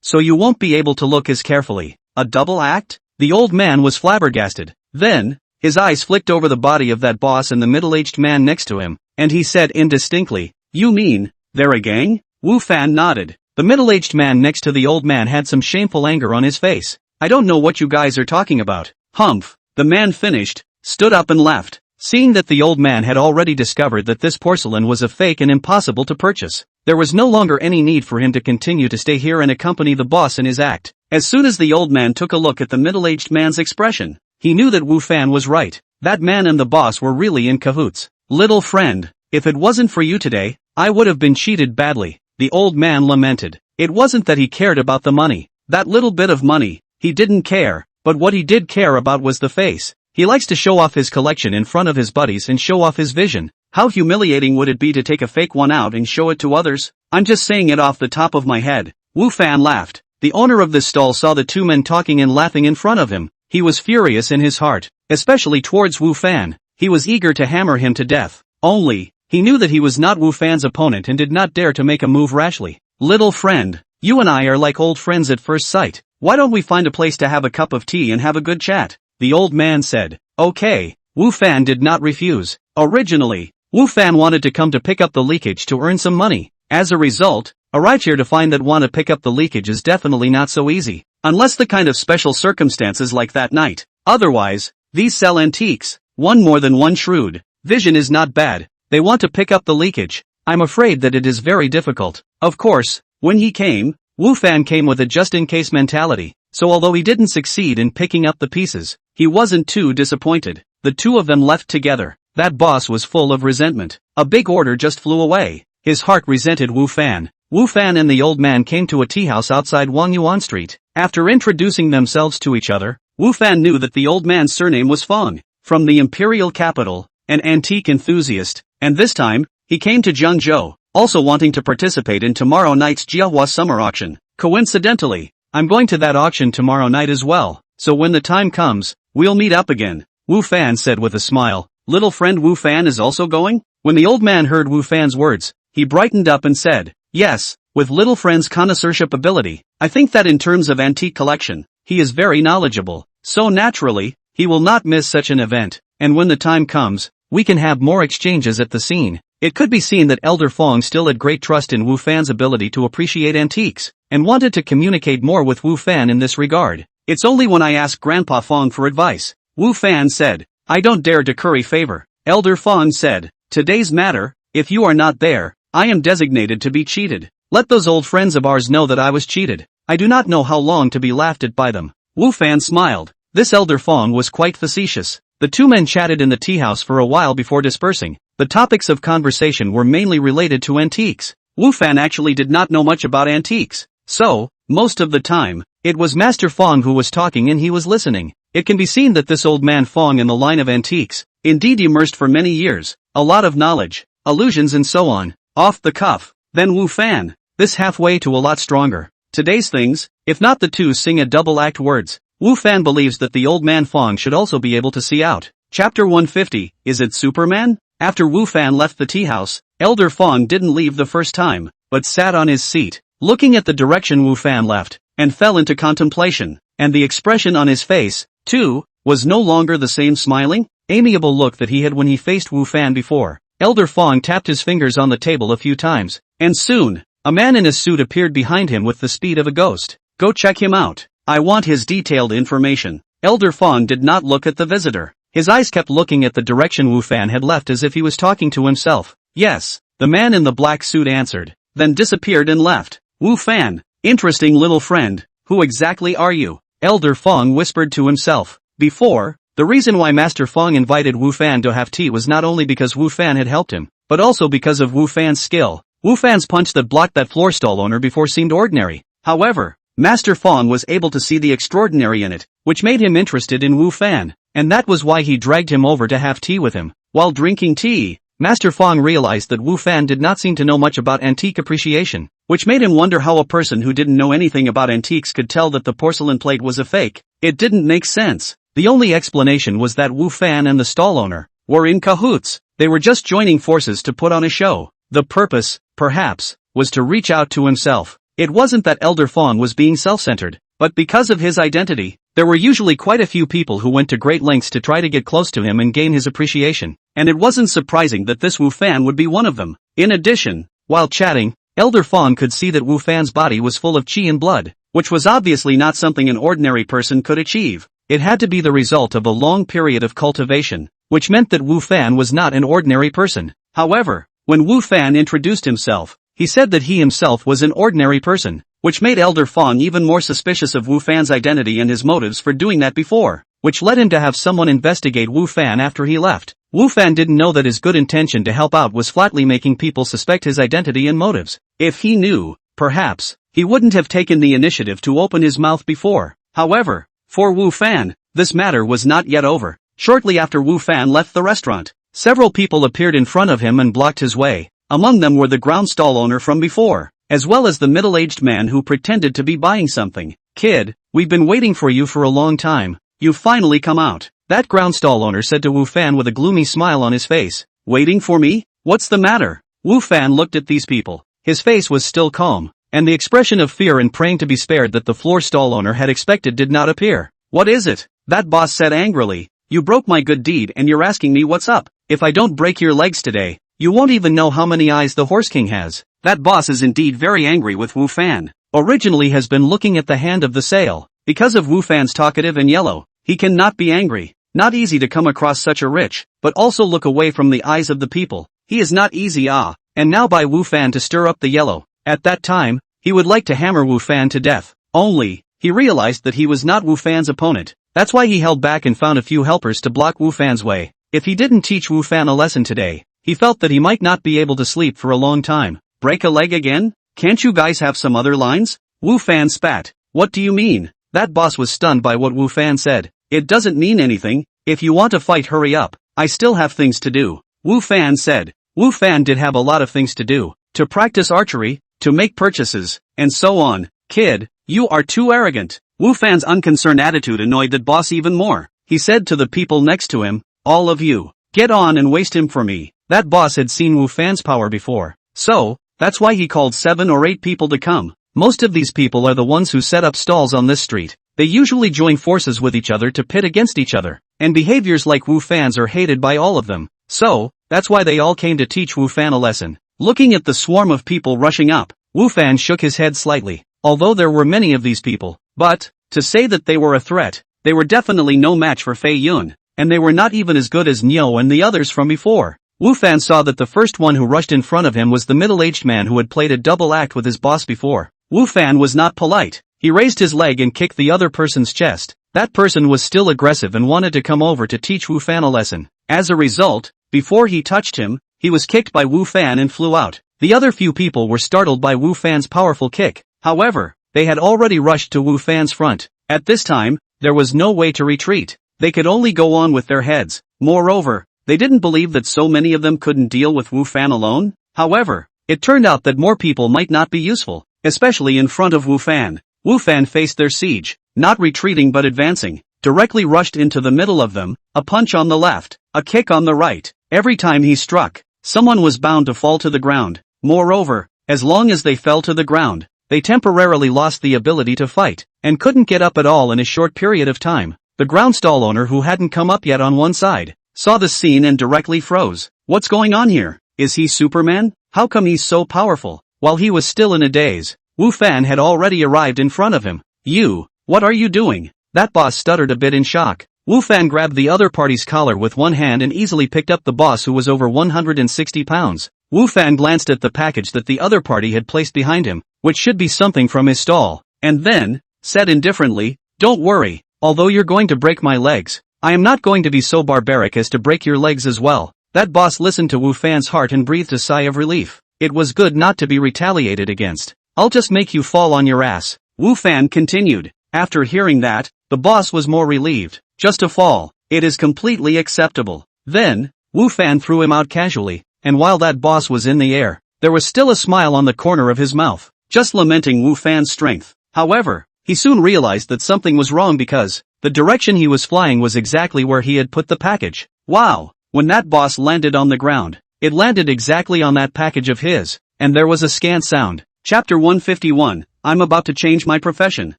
so you won't be able to look as carefully." A double act? The old man was flabbergasted. Then, his eyes flicked over the body of that boss and the middle-aged man next to him, and he said indistinctly, "You mean, they're a gang?" Wu Fan nodded. The middle-aged man next to the old man had some shameful anger on his face. "I don't know what you guys are talking about." "Humph." The man finished, stood up and left. Seeing that the old man had already discovered that this porcelain was a fake and impossible to purchase, there was no longer any need for him to continue to stay here and accompany the boss in his act. As soon as the old man took a look at the middle-aged man's expression, he knew that Wu Fan was right. That man and the boss were really in cahoots. "Little friend, if it wasn't for you today, I would have been cheated badly," the old man lamented. It wasn't that he cared about the money. That little bit of money, he didn't care, but what he did care about was the face. He likes to show off his collection in front of his buddies and show off his vision. How humiliating would it be to take a fake one out and show it to others? I'm just saying it off the top of my head. Wu Fan laughed. The owner of this stall saw the two men talking and laughing in front of him. He was furious in his heart, especially towards Wu Fan. He was eager to hammer him to death. Only, he knew that he was not Wu Fan's opponent and did not dare to make a move rashly. "Little friend, you and I are like old friends at first sight. Why don't we find a place to have a cup of tea and have a good chat?" The old man said. "Okay." Wu Fan did not refuse. Originally, Wu Fan wanted to come to pick up the leakage to earn some money. As a result, arrived here to find that want to pick up the leakage is definitely not so easy. Unless the kind of special circumstances like that night. Otherwise, these sell antiques. One more than one shrewd vision is not bad. They want to pick up the leakage. I'm afraid that it is very difficult. Of course, when he came, Wu Fan came with a just-in-case mentality. So although he didn't succeed in picking up the pieces, he wasn't too disappointed. The two of them left together. That boss was full of resentment. A big order just flew away. His heart resented Wu Fan. Wu Fan and the old man came to a tea house outside Wangyuan Street. After introducing themselves to each other, Wu Fan knew that the old man's surname was Fong, from the imperial capital, an antique enthusiast, and this time, he came to Zhengzhou, also wanting to participate in tomorrow night's Jiahua summer auction. Coincidentally, I'm going to that auction tomorrow night as well, so when the time comes, we'll meet up again, Wu Fan said with a smile. Little friend Wu Fan is also going? When the old man heard Wu Fan's words, he brightened up and said, "Yes, with little friend's connoisseurship ability, I think that in terms of antique collection, he is very knowledgeable, so naturally, he will not miss such an event, and when the time comes, we can have more exchanges at the scene." It could be seen that Elder Fong still had great trust in Wu Fan's ability to appreciate antiques, and wanted to communicate more with Wu Fan in this regard. "It's only when I ask Grandpa Fong for advice," Wu Fan said. "I don't dare to curry favor." Elder Fong said, "Today's matter, if you are not there, I am designated to be cheated. Let those old friends of ours know that I was cheated. I do not know how long to be laughed at by them." Wu Fan smiled. This Elder Fong was quite facetious. The two men chatted in the tea house for a while before dispersing. The topics of conversation were mainly related to antiques. Wu Fan actually did not know much about antiques. So, most of the time, it was Master Fong who was talking and he was listening. It can be seen that this old man Fong in the line of antiques, indeed immersed for many years, a lot of knowledge, allusions and so on, off the cuff. Then Wu Fan, this halfway to a lot stronger. Today's things, if not the two sing a double act words. Wu Fan believes that the old man Fong should also be able to see out. Chapter 150, is it Superman? After Wu Fan left the tea house, Elder Fong didn't leave the first time, but sat on his seat, looking at the direction Wu Fan left, and fell into contemplation, and the expression on his face, too, was no longer the same smiling, amiable look that he had when he faced Wu Fan before. Elder Fong tapped his fingers on the table a few times, and soon, a man in a suit appeared behind him with the speed of a ghost. Go check him out. I want his detailed information. Elder Fong did not look at the visitor. His eyes kept looking at the direction Wu Fan had left as if he was talking to himself. Yes, the man in the black suit answered, then disappeared and left. Wu Fan, interesting little friend, who exactly are you? Elder Fong whispered to himself. Before, the reason why Master Fong invited Wu Fan to have tea was not only because Wu Fan had helped him, but also because of Wu Fan's skill. Wu Fan's punch that blocked that floor stall owner before seemed ordinary. However, Master Fong was able to see the extraordinary in it, which made him interested in Wu Fan, and that was why he dragged him over to have tea with him. While drinking tea, Master Fong realized that Wu Fan did not seem to know much about antique appreciation, which made him wonder how a person who didn't know anything about antiques could tell that the porcelain plate was a fake. It didn't make sense. The only explanation was that Wu Fan and the stall owner were in cahoots. They were just joining forces to put on a show. The purpose, perhaps, was to reach out to himself. It wasn't that Elder Fong was being self-centered, but because of his identity, there were usually quite a few people who went to great lengths to try to get close to him and gain his appreciation, and it wasn't surprising that this Wu Fan would be one of them. In addition, while chatting, Elder Fong could see that Wu Fan's body was full of qi and blood, which was obviously not something an ordinary person could achieve. It had to be the result of a long period of cultivation, which meant that Wu Fan was not an ordinary person. However, when Wu Fan introduced himself, he said that he himself was an ordinary person, which made Elder Fong even more suspicious of Wu Fan's identity and his motives for doing that before, which led him to have someone investigate Wu Fan after he left. Wu Fan didn't know that his good intention to help out was flatly making people suspect his identity and motives. If he knew, perhaps, he wouldn't have taken the initiative to open his mouth before. However, for Wu Fan, this matter was not yet over. Shortly after Wu Fan left the restaurant, several people appeared in front of him and blocked his way. Among them were the ground stall owner from before, as well as the middle-aged man who pretended to be buying something. Kid, we've been waiting for you for a long time. You've finally come out. That ground stall owner said to Wu Fan with a gloomy smile on his face. Waiting for me? What's the matter? Wu Fan looked at these people. His face was still calm, and the expression of fear and praying to be spared that the floor stall owner had expected did not appear. What is it? That boss said angrily. You broke my good deed and you're asking me what's up. If I don't break your legs today, you won't even know how many eyes the Horse King has. That boss is indeed very angry with Wu Fan. Originally has been looking at the hand of the sale. Because of Wu Fan's talkative and yellow, he cannot be angry. Not easy to come across such a rich, but also look away from the eyes of the people. He is not easy and now by Wu Fan to stir up the yellow. At that time, he would like to hammer Wu Fan to death. Only, he realized that he was not Wu Fan's opponent. That's why he held back and found a few helpers to block Wu Fan's way. If he didn't teach Wu Fan a lesson today, he felt that he might not be able to sleep for a long time. Break a leg again? Can't you guys have some other lines? Wu Fan spat. What do you mean? That boss was stunned by what Wu Fan said. It doesn't mean anything. If you want to fight, hurry up. I still have things to do. Wu Fan said. Wu Fan did have a lot of things to do. To practice archery, to make purchases, and so on. Kid, you are too arrogant. Wu Fan's unconcerned attitude annoyed the boss even more. He said to the people next to him, all of you, get on and waste him for me. That boss had seen Wu Fan's power before. So, that's why he called 7 or 8 people to come. Most of these people are the ones who set up stalls on this street. They usually join forces with each other to pit against each other, and behaviors like Wu Fan's are hated by all of them. So, that's why they all came to teach Wu Fan a lesson. Looking at the swarm of people rushing up, Wu Fan shook his head slightly. Although there were many of these people, but, to say that they were a threat, they were definitely no match for Fei Yun, and they were not even as good as Nyo and the others from before. Wu Fan saw that the first one who rushed in front of him was the middle-aged man who had played a double act with his boss before. Wu Fan was not polite. He raised his leg and kicked the other person's chest. that person was still aggressive and wanted to come over to teach Wu Fan a lesson. As a result, before he touched him, he was kicked by Wu Fan and flew out. The other few people were startled by Wu Fan's powerful kick. However, they had already rushed to Wu Fan's front. At this time, there was no way to retreat. They could only go on with their heads. Moreover, they didn't believe that so many of them couldn't deal with Wu Fan alone. However, it turned out that more people might not be useful, especially in front of Wu Fan. Wu Fan faced their siege, not retreating but advancing, directly rushed into the middle of them, a punch on the left, a kick on the right. Every time he struck, someone was bound to fall to the ground. Moreover, as long as they fell to the ground, they temporarily lost the ability to fight, and couldn't get up at all in a short period of time. The ground stall owner, who hadn't come up yet on one side, saw the scene and directly froze. What's going on here? Is he Superman? How come he's so powerful? While he was still in a daze, Wu Fan had already arrived in front of him. You, what are you doing? That boss stuttered a bit in shock. Wu Fan grabbed the other party's collar with one hand and easily picked up the boss, who was over 160 pounds. Wu Fan glanced at the package that the other party had placed behind him, which should be something from his stall, and then said indifferently, "Don't worry, although you're going to break my legs, I am not going to be so barbaric as to break your legs as well." That boss listened to Wu Fan's heart and breathed a sigh of relief. It was good not to be retaliated against. "I'll just make you fall on your ass," Wu Fan continued. After hearing that, the boss was more relieved. Just a fall. It is completely acceptable. Then, Wu Fan threw him out casually, and while that boss was in the air, there was still a smile on the corner of his mouth, just lamenting Wu Fan's strength. However, he soon realized that something was wrong because the direction he was flying was exactly where he had put the package. Wow! When that boss landed on the ground, it landed exactly on that package of his, and there was a scant sound. Chapter 151, I'm about to change my profession.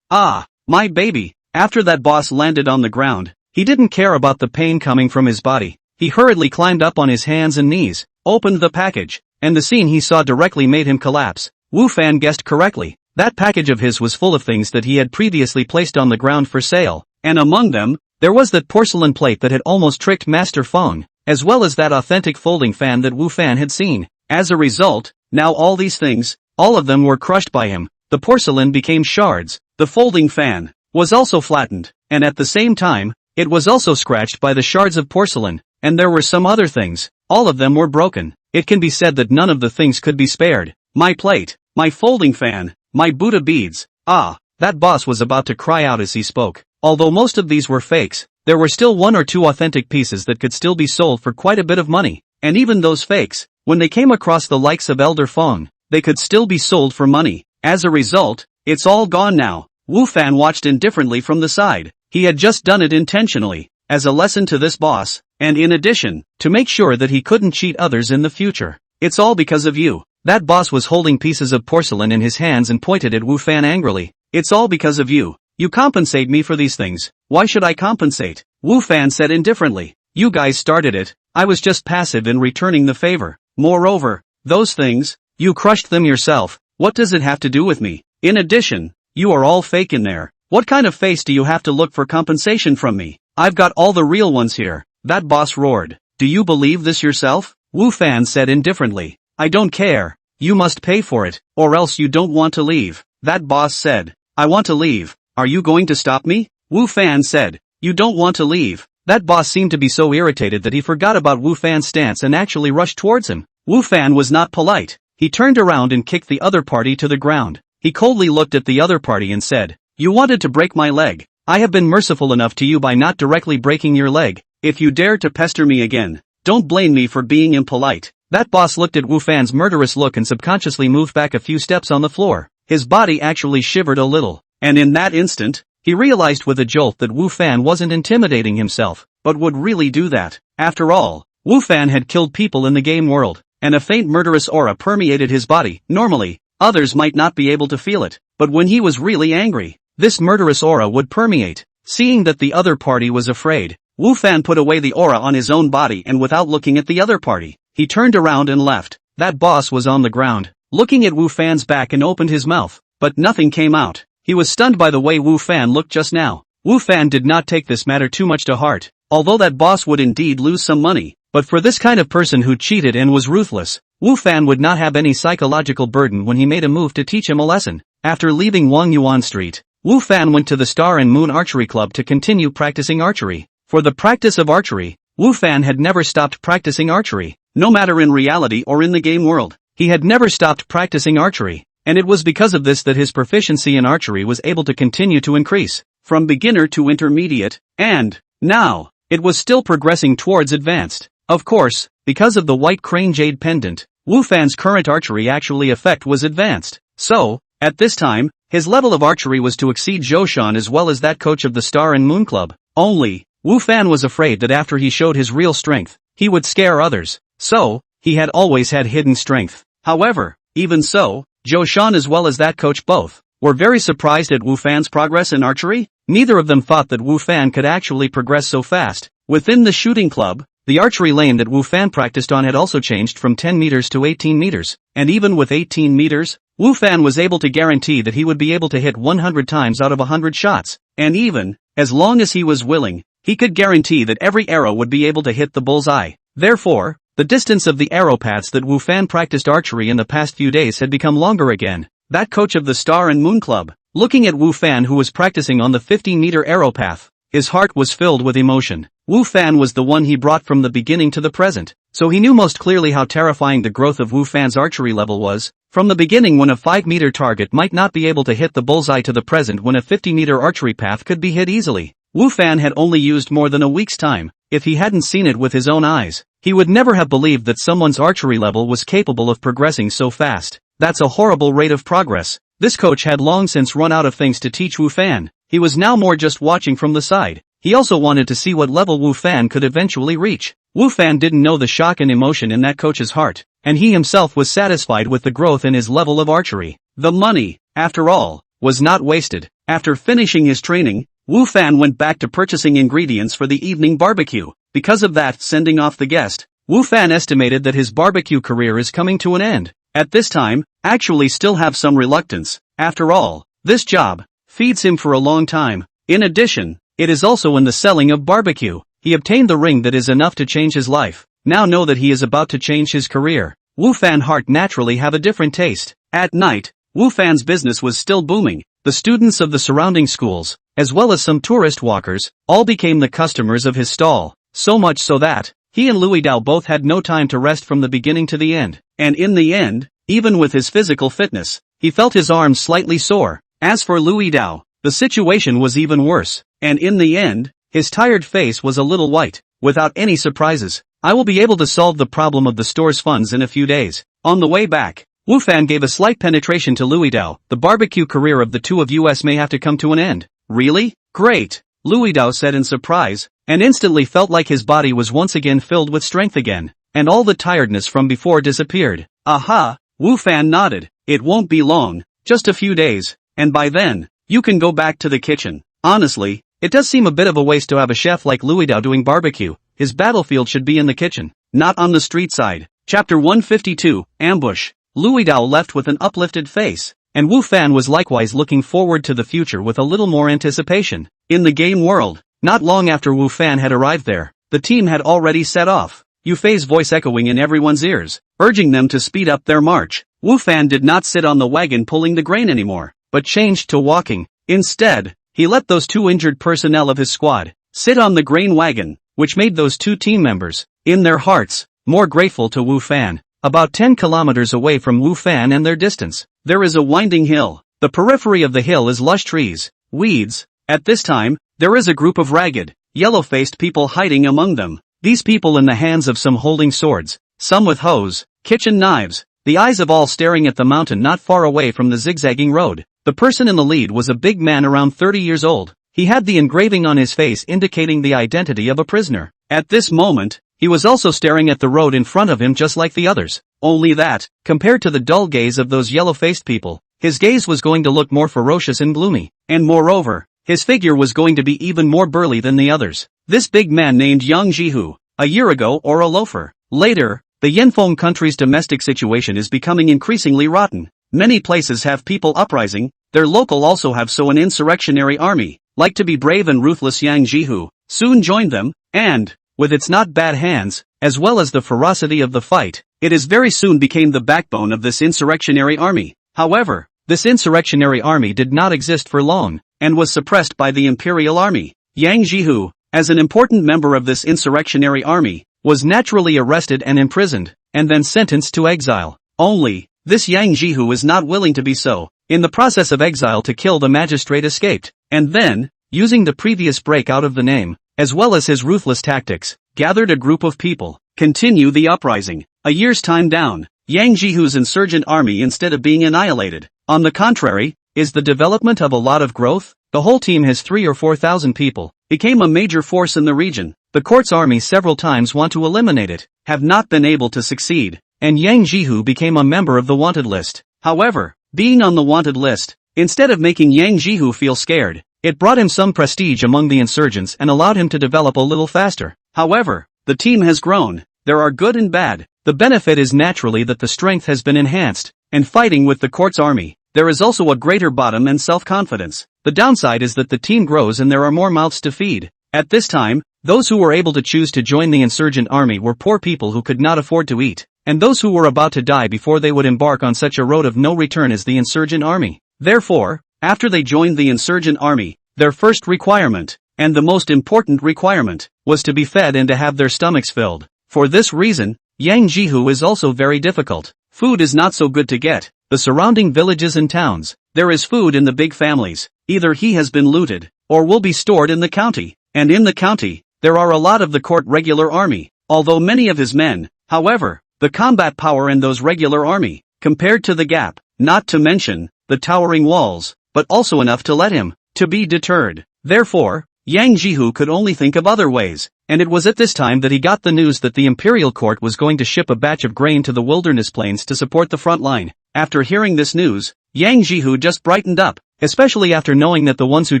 Ah, my baby. After that boss landed on the ground, he didn't care about the pain coming from his body. He hurriedly climbed up on his hands and knees, opened the package, and the scene he saw directly made him collapse. Wu Fan guessed correctly. That package of his was full of things that he had previously placed on the ground for sale, and among them, there was that porcelain plate that had almost tricked Master Feng, as well as that authentic folding fan that Wu Fan had seen. As a result, now all these things, all of them were crushed by him. The porcelain became shards, the folding fan was also flattened, and at the same time, it was also scratched by the shards of porcelain, and there were some other things. All of them were broken. It can be said that none of the things could be spared. My plate, my folding fan, my Buddha beads. Ah, that boss was about to cry out as he spoke. Although most of these were fakes, there were still one or two authentic pieces that could still be sold for quite a bit of money. And even those fakes, when they came across the likes of Elder Feng, they could still be sold for money. As a result, it's all gone now. Wu Fan watched indifferently from the side. He had just done it intentionally, as a lesson to this boss, and in addition, to make sure that he couldn't cheat others in the future. It's all because of you. That boss was holding pieces of porcelain in his hands and pointed at Wu Fan angrily. It's all because of you. You compensate me for these things. Why should I compensate? Wu Fan said indifferently. You guys started it. I was just passive in returning the favor. Moreover, those things, you crushed them yourself. What does it have to do with me? In addition, you are all fake in there. What kind of face do you have to look for compensation from me? I've got all the real ones here. That boss roared. Do you believe this yourself? Wu Fan said indifferently. I don't care. You must pay for it, or else you don't want to leave. That boss said. I want to leave. Are you going to stop me? Wu Fan said. You don't want to leave. That boss seemed to be so irritated that he forgot about Wu Fan's stance and actually rushed towards him. Wu Fan was not polite. He turned around and kicked the other party to the ground. He coldly looked at the other party and said, You wanted to break my leg. I have been merciful enough to you by not directly breaking your leg. If you dare to pester me again, don't blame me for being impolite. That boss looked at Wu Fan's murderous look and subconsciously moved back a few steps on the floor. His body actually shivered a little, and in that instant, he realized with a jolt that Wu Fan wasn't intimidating himself, but would really do that. After all, Wu Fan had killed people in the game world, and a faint murderous aura permeated his body. Normally, others might not be able to feel it, but when he was really angry, this murderous aura would permeate. Seeing that the other party was afraid, Wu Fan put away the aura on his own body and without looking at the other party, he turned around and left. That boss was on the ground, looking at Wu Fan's back and opened his mouth, but nothing came out. He was stunned by the way Wu Fan looked just now. Wu Fan did not take this matter too much to heart, although that boss would indeed lose some money, but for this kind of person who cheated and was ruthless, Wu Fan would not have any psychological burden when he made a move to teach him a lesson. After leaving Wangyuan Street, Wu Fan went to the Star and Moon Archery Club to continue practicing archery. For the practice of archery, Wu Fan had never stopped practicing archery. No matter in reality or in the game world, he had never stopped practicing archery, and it was because of this that his proficiency in archery was able to continue to increase, from beginner to intermediate, and, now, it was still progressing towards advanced. Of course, because of the white crane jade pendant, Wu Fan's current archery actually effect was advanced. So, at this time, his level of archery was to exceed Zhou Shan as well as that coach of the Star and Moon Club. Only, Wu Fan was afraid that after he showed his real strength, he would scare others. So, he had always had hidden strength. However, even so, Zhou Shan as well as that coach both were very surprised at Wu Fan's progress in archery. Neither of them thought that Wu Fan could actually progress so fast. Within the shooting club, the archery lane that Wu Fan practiced on had also changed from 10 meters to 18 meters, and even with 18 meters, Wu Fan was able to guarantee that he would be able to hit 100 times out of 100 shots, and even, as long as he was willing, he could guarantee that every arrow would be able to hit the bullseye. Therefore, the distance of the arrow paths that Wu Fan practiced archery in the past few days had become longer again. That coach of the Star and Moon Club, looking at Wu Fan who was practicing on the 15-meter arrow path, his heart was filled with emotion. Wu Fan was the one he brought from the beginning to the present, so he knew most clearly how terrifying the growth of Wu Fan's archery level was. From the beginning when a 5-meter target might not be able to hit the bullseye to the present when a 50-meter archery path could be hit easily. Wu Fan had only used more than a week's time. If he hadn't seen it with his own eyes, he would never have believed that someone's archery level was capable of progressing so fast. That's a horrible rate of progress. This coach had long since run out of things to teach Wu Fan. He was now more just watching from the side. He also wanted to see what level Wu Fan could eventually reach. Wu Fan didn't know the shock and emotion in that coach's heart, and he himself was satisfied with the growth in his level of archery. The money, after all, was not wasted. After finishing his training, Wu Fan went back to purchasing ingredients for the evening barbecue. Because of that, sending off the guest, Wu Fan estimated that his barbecue career is coming to an end. At this time, actually still have some reluctance. After all, this job feeds him for a long time. In addition, it is also in the selling of barbecue. He obtained the ring that is enough to change his life. Now know that he is about to change his career. Wu Fan heart naturally have a different taste. At night, Wu Fan's business was still booming. The students of the surrounding schools, as well as some tourist walkers, all became the customers of his stall. So much so that he and Louis Dao both had no time to rest from the beginning to the end. And in the end, even with his physical fitness, he felt his arms slightly sore. As for Louis Dao, the situation was even worse. And in the end, his tired face was a little white. Without any surprises, I will be able to solve the problem of the store's funds in a few days. On the way back, Wu Fan gave a slight penetration to Louis Dao. The barbecue career of the two of us may have to come to an end. Really? Great, Louis Dao said in surprise, and instantly felt like his body was once again filled with strength again, and all the tiredness from before disappeared. Aha, Wu Fan nodded. It won't be long, just a few days, and by then, you can go back to the kitchen. Honestly, it does seem a bit of a waste to have a chef like Louis Dao doing barbecue. His battlefield should be in the kitchen, not on the street side. Chapter 152, Ambush. Louis Dao left with an uplifted face, and Wu Fan was likewise looking forward to the future with a little more anticipation. In the game world, not long after Wu Fan had arrived there, the team had already set off. Yu Fei's voice echoing in everyone's ears, urging them to speed up their march. Wu Fan did not sit on the wagon pulling the grain anymore, but changed to walking. Instead, he let those two injured personnel of his squad sit on the grain wagon, which made those two team members, in their hearts, more grateful to Wu Fan. About 10 kilometers away from Wu Fan and their distance, there is a winding hill. The periphery of the hill is lush trees, weeds. At this time, there is a group of ragged, yellow-faced people hiding among them. These people in the hands of some holding swords, some with hoes, kitchen knives, the eyes of all staring at the mountain not far away from the zigzagging road. The person in the lead was a big man around 30 years old. He had the engraving on his face indicating the identity of a prisoner. At this moment, he was also staring at the road in front of him just like the others. Only that, compared to the dull gaze of those yellow-faced people, his gaze was going to look more ferocious and gloomy. And moreover, his figure was going to be even more burly than the others. This big man named Yang Jihu, a year ago or a loafer. Later, the Yanfeng country's domestic situation is becoming increasingly rotten. Many places have people uprising, their local also have so an insurrectionary army, like to be brave and ruthless Yang Jihu, soon joined them, and, with its not bad hands, as well as the ferocity of the fight, it is very soon became the backbone of this insurrectionary army. However, this insurrectionary army did not exist for long. and was suppressed by the imperial army. Yang Jihu, as an important member of this insurrectionary army, was naturally arrested and imprisoned, and then sentenced to exile. Only, this Yang Jihu is not willing to be so. In the process of exile to kill the magistrate escaped, and then, using the previous break out of the name, as well as his ruthless tactics, gathered a group of people. Continue the uprising. A year's time down, Yang Jihu's insurgent army, instead of being annihilated, on the contrary, is the development of a lot of growth. The whole team has 3,000 or 4,000 people, became a major force in the region. The court's army several times want to eliminate it, have not been able to succeed, and Yang Jihu became a member of the wanted list. However, being on the wanted list, instead of making Yang Jihu feel scared, it brought him some prestige among the insurgents and allowed him to develop a little faster. However, the team has grown. There are good and bad. The benefit is naturally that the strength has been enhanced, and fighting with the court's army, there is also a greater bottom and self-confidence. The downside is that the team grows and there are more mouths to feed. At this time, those who were able to choose to join the insurgent army were poor people who could not afford to eat, and those who were about to die before they would embark on such a road of no return as the insurgent army. Therefore, after they joined the insurgent army, their first requirement, and the most important requirement, was to be fed and to have their stomachs filled. For this reason, Yang Jihu is also very difficult. Food is not so good to get. The surrounding villages and towns, there is food in the big families. Either he has been looted, or will be stored in the county. And in the county, there are a lot of the court regular army, although many of his men. However, the combat power in those regular army, compared to the gap, not to mention the towering walls, but also enough to let him to be deterred. Therefore, Yang Jihu could only think of other ways, and it was at this time that he got the news that the imperial court was going to ship a batch of grain to the wilderness plains to support the front line. After hearing this news, Yang Jihu just brightened up, especially after knowing that the ones who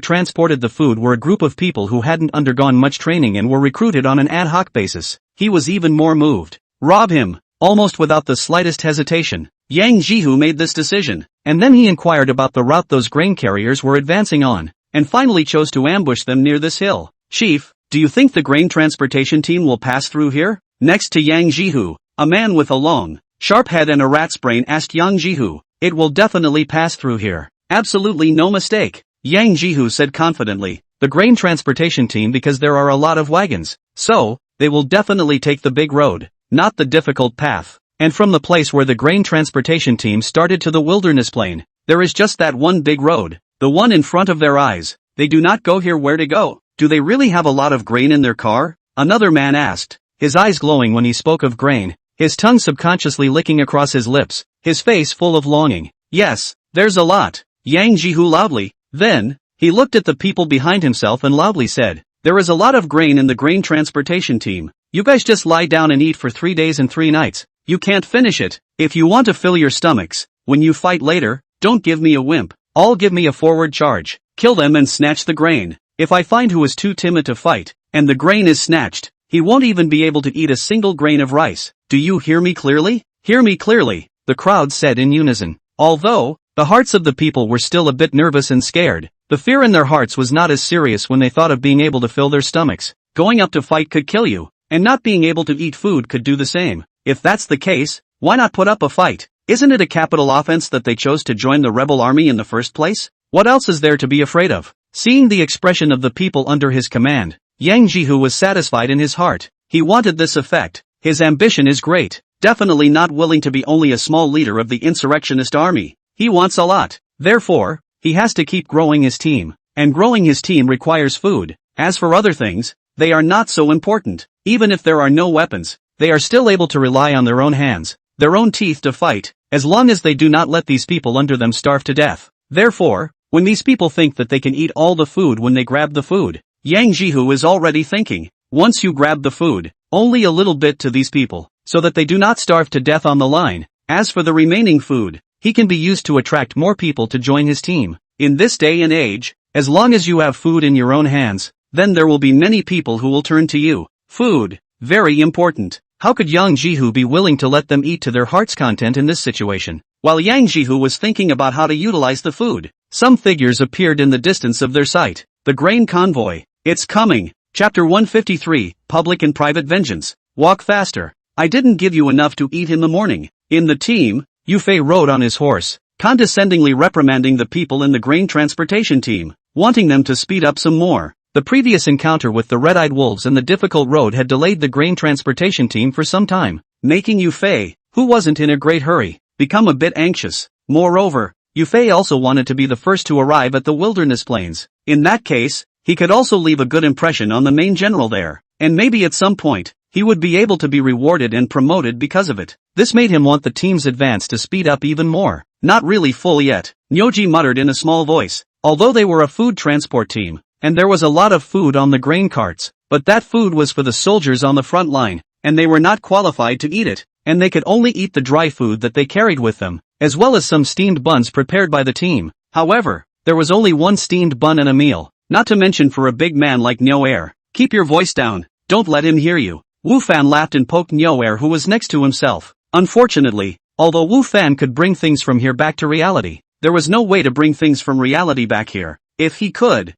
transported the food were a group of people who hadn't undergone much training and were recruited on an ad hoc basis. He was even more moved. Rob him, almost without the slightest hesitation. Yang Jihu made this decision, and then he inquired about the route those grain carriers were advancing on, and finally chose to ambush them near this hill. Chief, do you think the grain transportation team will pass through here? Next to Yang Jihu, a man with a long, sharp head and a rat's brain asked Yang Jihu. It will definitely pass through here. Absolutely no mistake. Yang Jihu said confidently. The grain transportation team, because there are a lot of wagons. So, they will definitely take the big road, not the difficult path. And from the place where the grain transportation team started to the wilderness plain, there is just that one big road. The one in front of their eyes. They do not go here. Where to go? Do they really have a lot of grain in their car? Another man asked, his eyes glowing when he spoke of grain, his tongue subconsciously licking across his lips, his face full of longing. Yes, there's a lot. Yang Jihu loudly. Then, he looked at the people behind himself and loudly said, there is a lot of grain in the grain transportation team. You guys just lie down and eat for 3 days and 3 nights. You can't finish it. If you want to fill your stomachs, when you fight later, don't give me a wimp. All give me a forward charge. Kill them and snatch the grain. If I find who is too timid to fight, and the grain is snatched, he won't even be able to eat a single grain of rice. Do you hear me clearly? Hear me clearly, the crowd said in unison. Although, the hearts of the people were still a bit nervous and scared, the fear in their hearts was not as serious when they thought of being able to fill their stomachs. Going up to fight could kill you, and not being able to eat food could do the same. If that's the case, why not put up a fight? Isn't it a capital offense that they chose to join the rebel army in the first place? What else is there to be afraid of? Seeing the expression of the people under his command, Yang Jihu was satisfied in his heart. He wanted this effect. His ambition is great. Definitely not willing to be only a small leader of the insurrectionist army. He wants a lot. Therefore, he has to keep growing his team. And growing his team requires food. As for other things, they are not so important. Even if there are no weapons, they are still able to rely on their own hands, their own teeth to fight, as long as they do not let these people under them starve to death. Therefore, when these people think that they can eat all the food when they grab the food, Yang Jihu is already thinking, once you grab the food, only a little bit to these people, so that they do not starve to death on the line. As for the remaining food, he can be used to attract more people to join his team. In this day and age, as long as you have food in your own hands, then there will be many people who will turn to you. Food, very important. How could Yang Jihu be willing to let them eat to their heart's content in this situation? While Yang Jihu was thinking about how to utilize the food, some figures appeared in the distance of their sight. The grain convoy. It's coming. Chapter 153, Public and Private Vengeance. Walk faster. I didn't give you enough to eat in the morning. In the team, Yufei rode on his horse, condescendingly reprimanding the people in the grain transportation team. wanting them to speed up some more. The previous encounter with the red-eyed wolves and the difficult road had delayed the grain transportation team for some time, making Yu Fei, who wasn't in a great hurry, become a bit anxious. Moreover, Yu Fei also wanted to be the first to arrive at the wilderness plains. In that case, he could also leave a good impression on the main general there, and maybe at some point, he would be able to be rewarded and promoted because of it. This made him want the team's advance to speed up even more. Not really full yet, Nyoji muttered in a small voice. Although they were a food transport team, and there was a lot of food on the grain carts, but that food was for the soldiers on the front line, and they were not qualified to eat it, and they could only eat the dry food that they carried with them, as well as some steamed buns prepared by the team. However, there was only one steamed bun and a meal, not to mention for a big man like Nyoair. Keep your voice down, don't let him hear you. Wu Fan laughed and poked Nyoair, who was next to himself. Unfortunately, although Wu Fan could bring things from here back to reality, there was no way to bring things from reality back here. If he could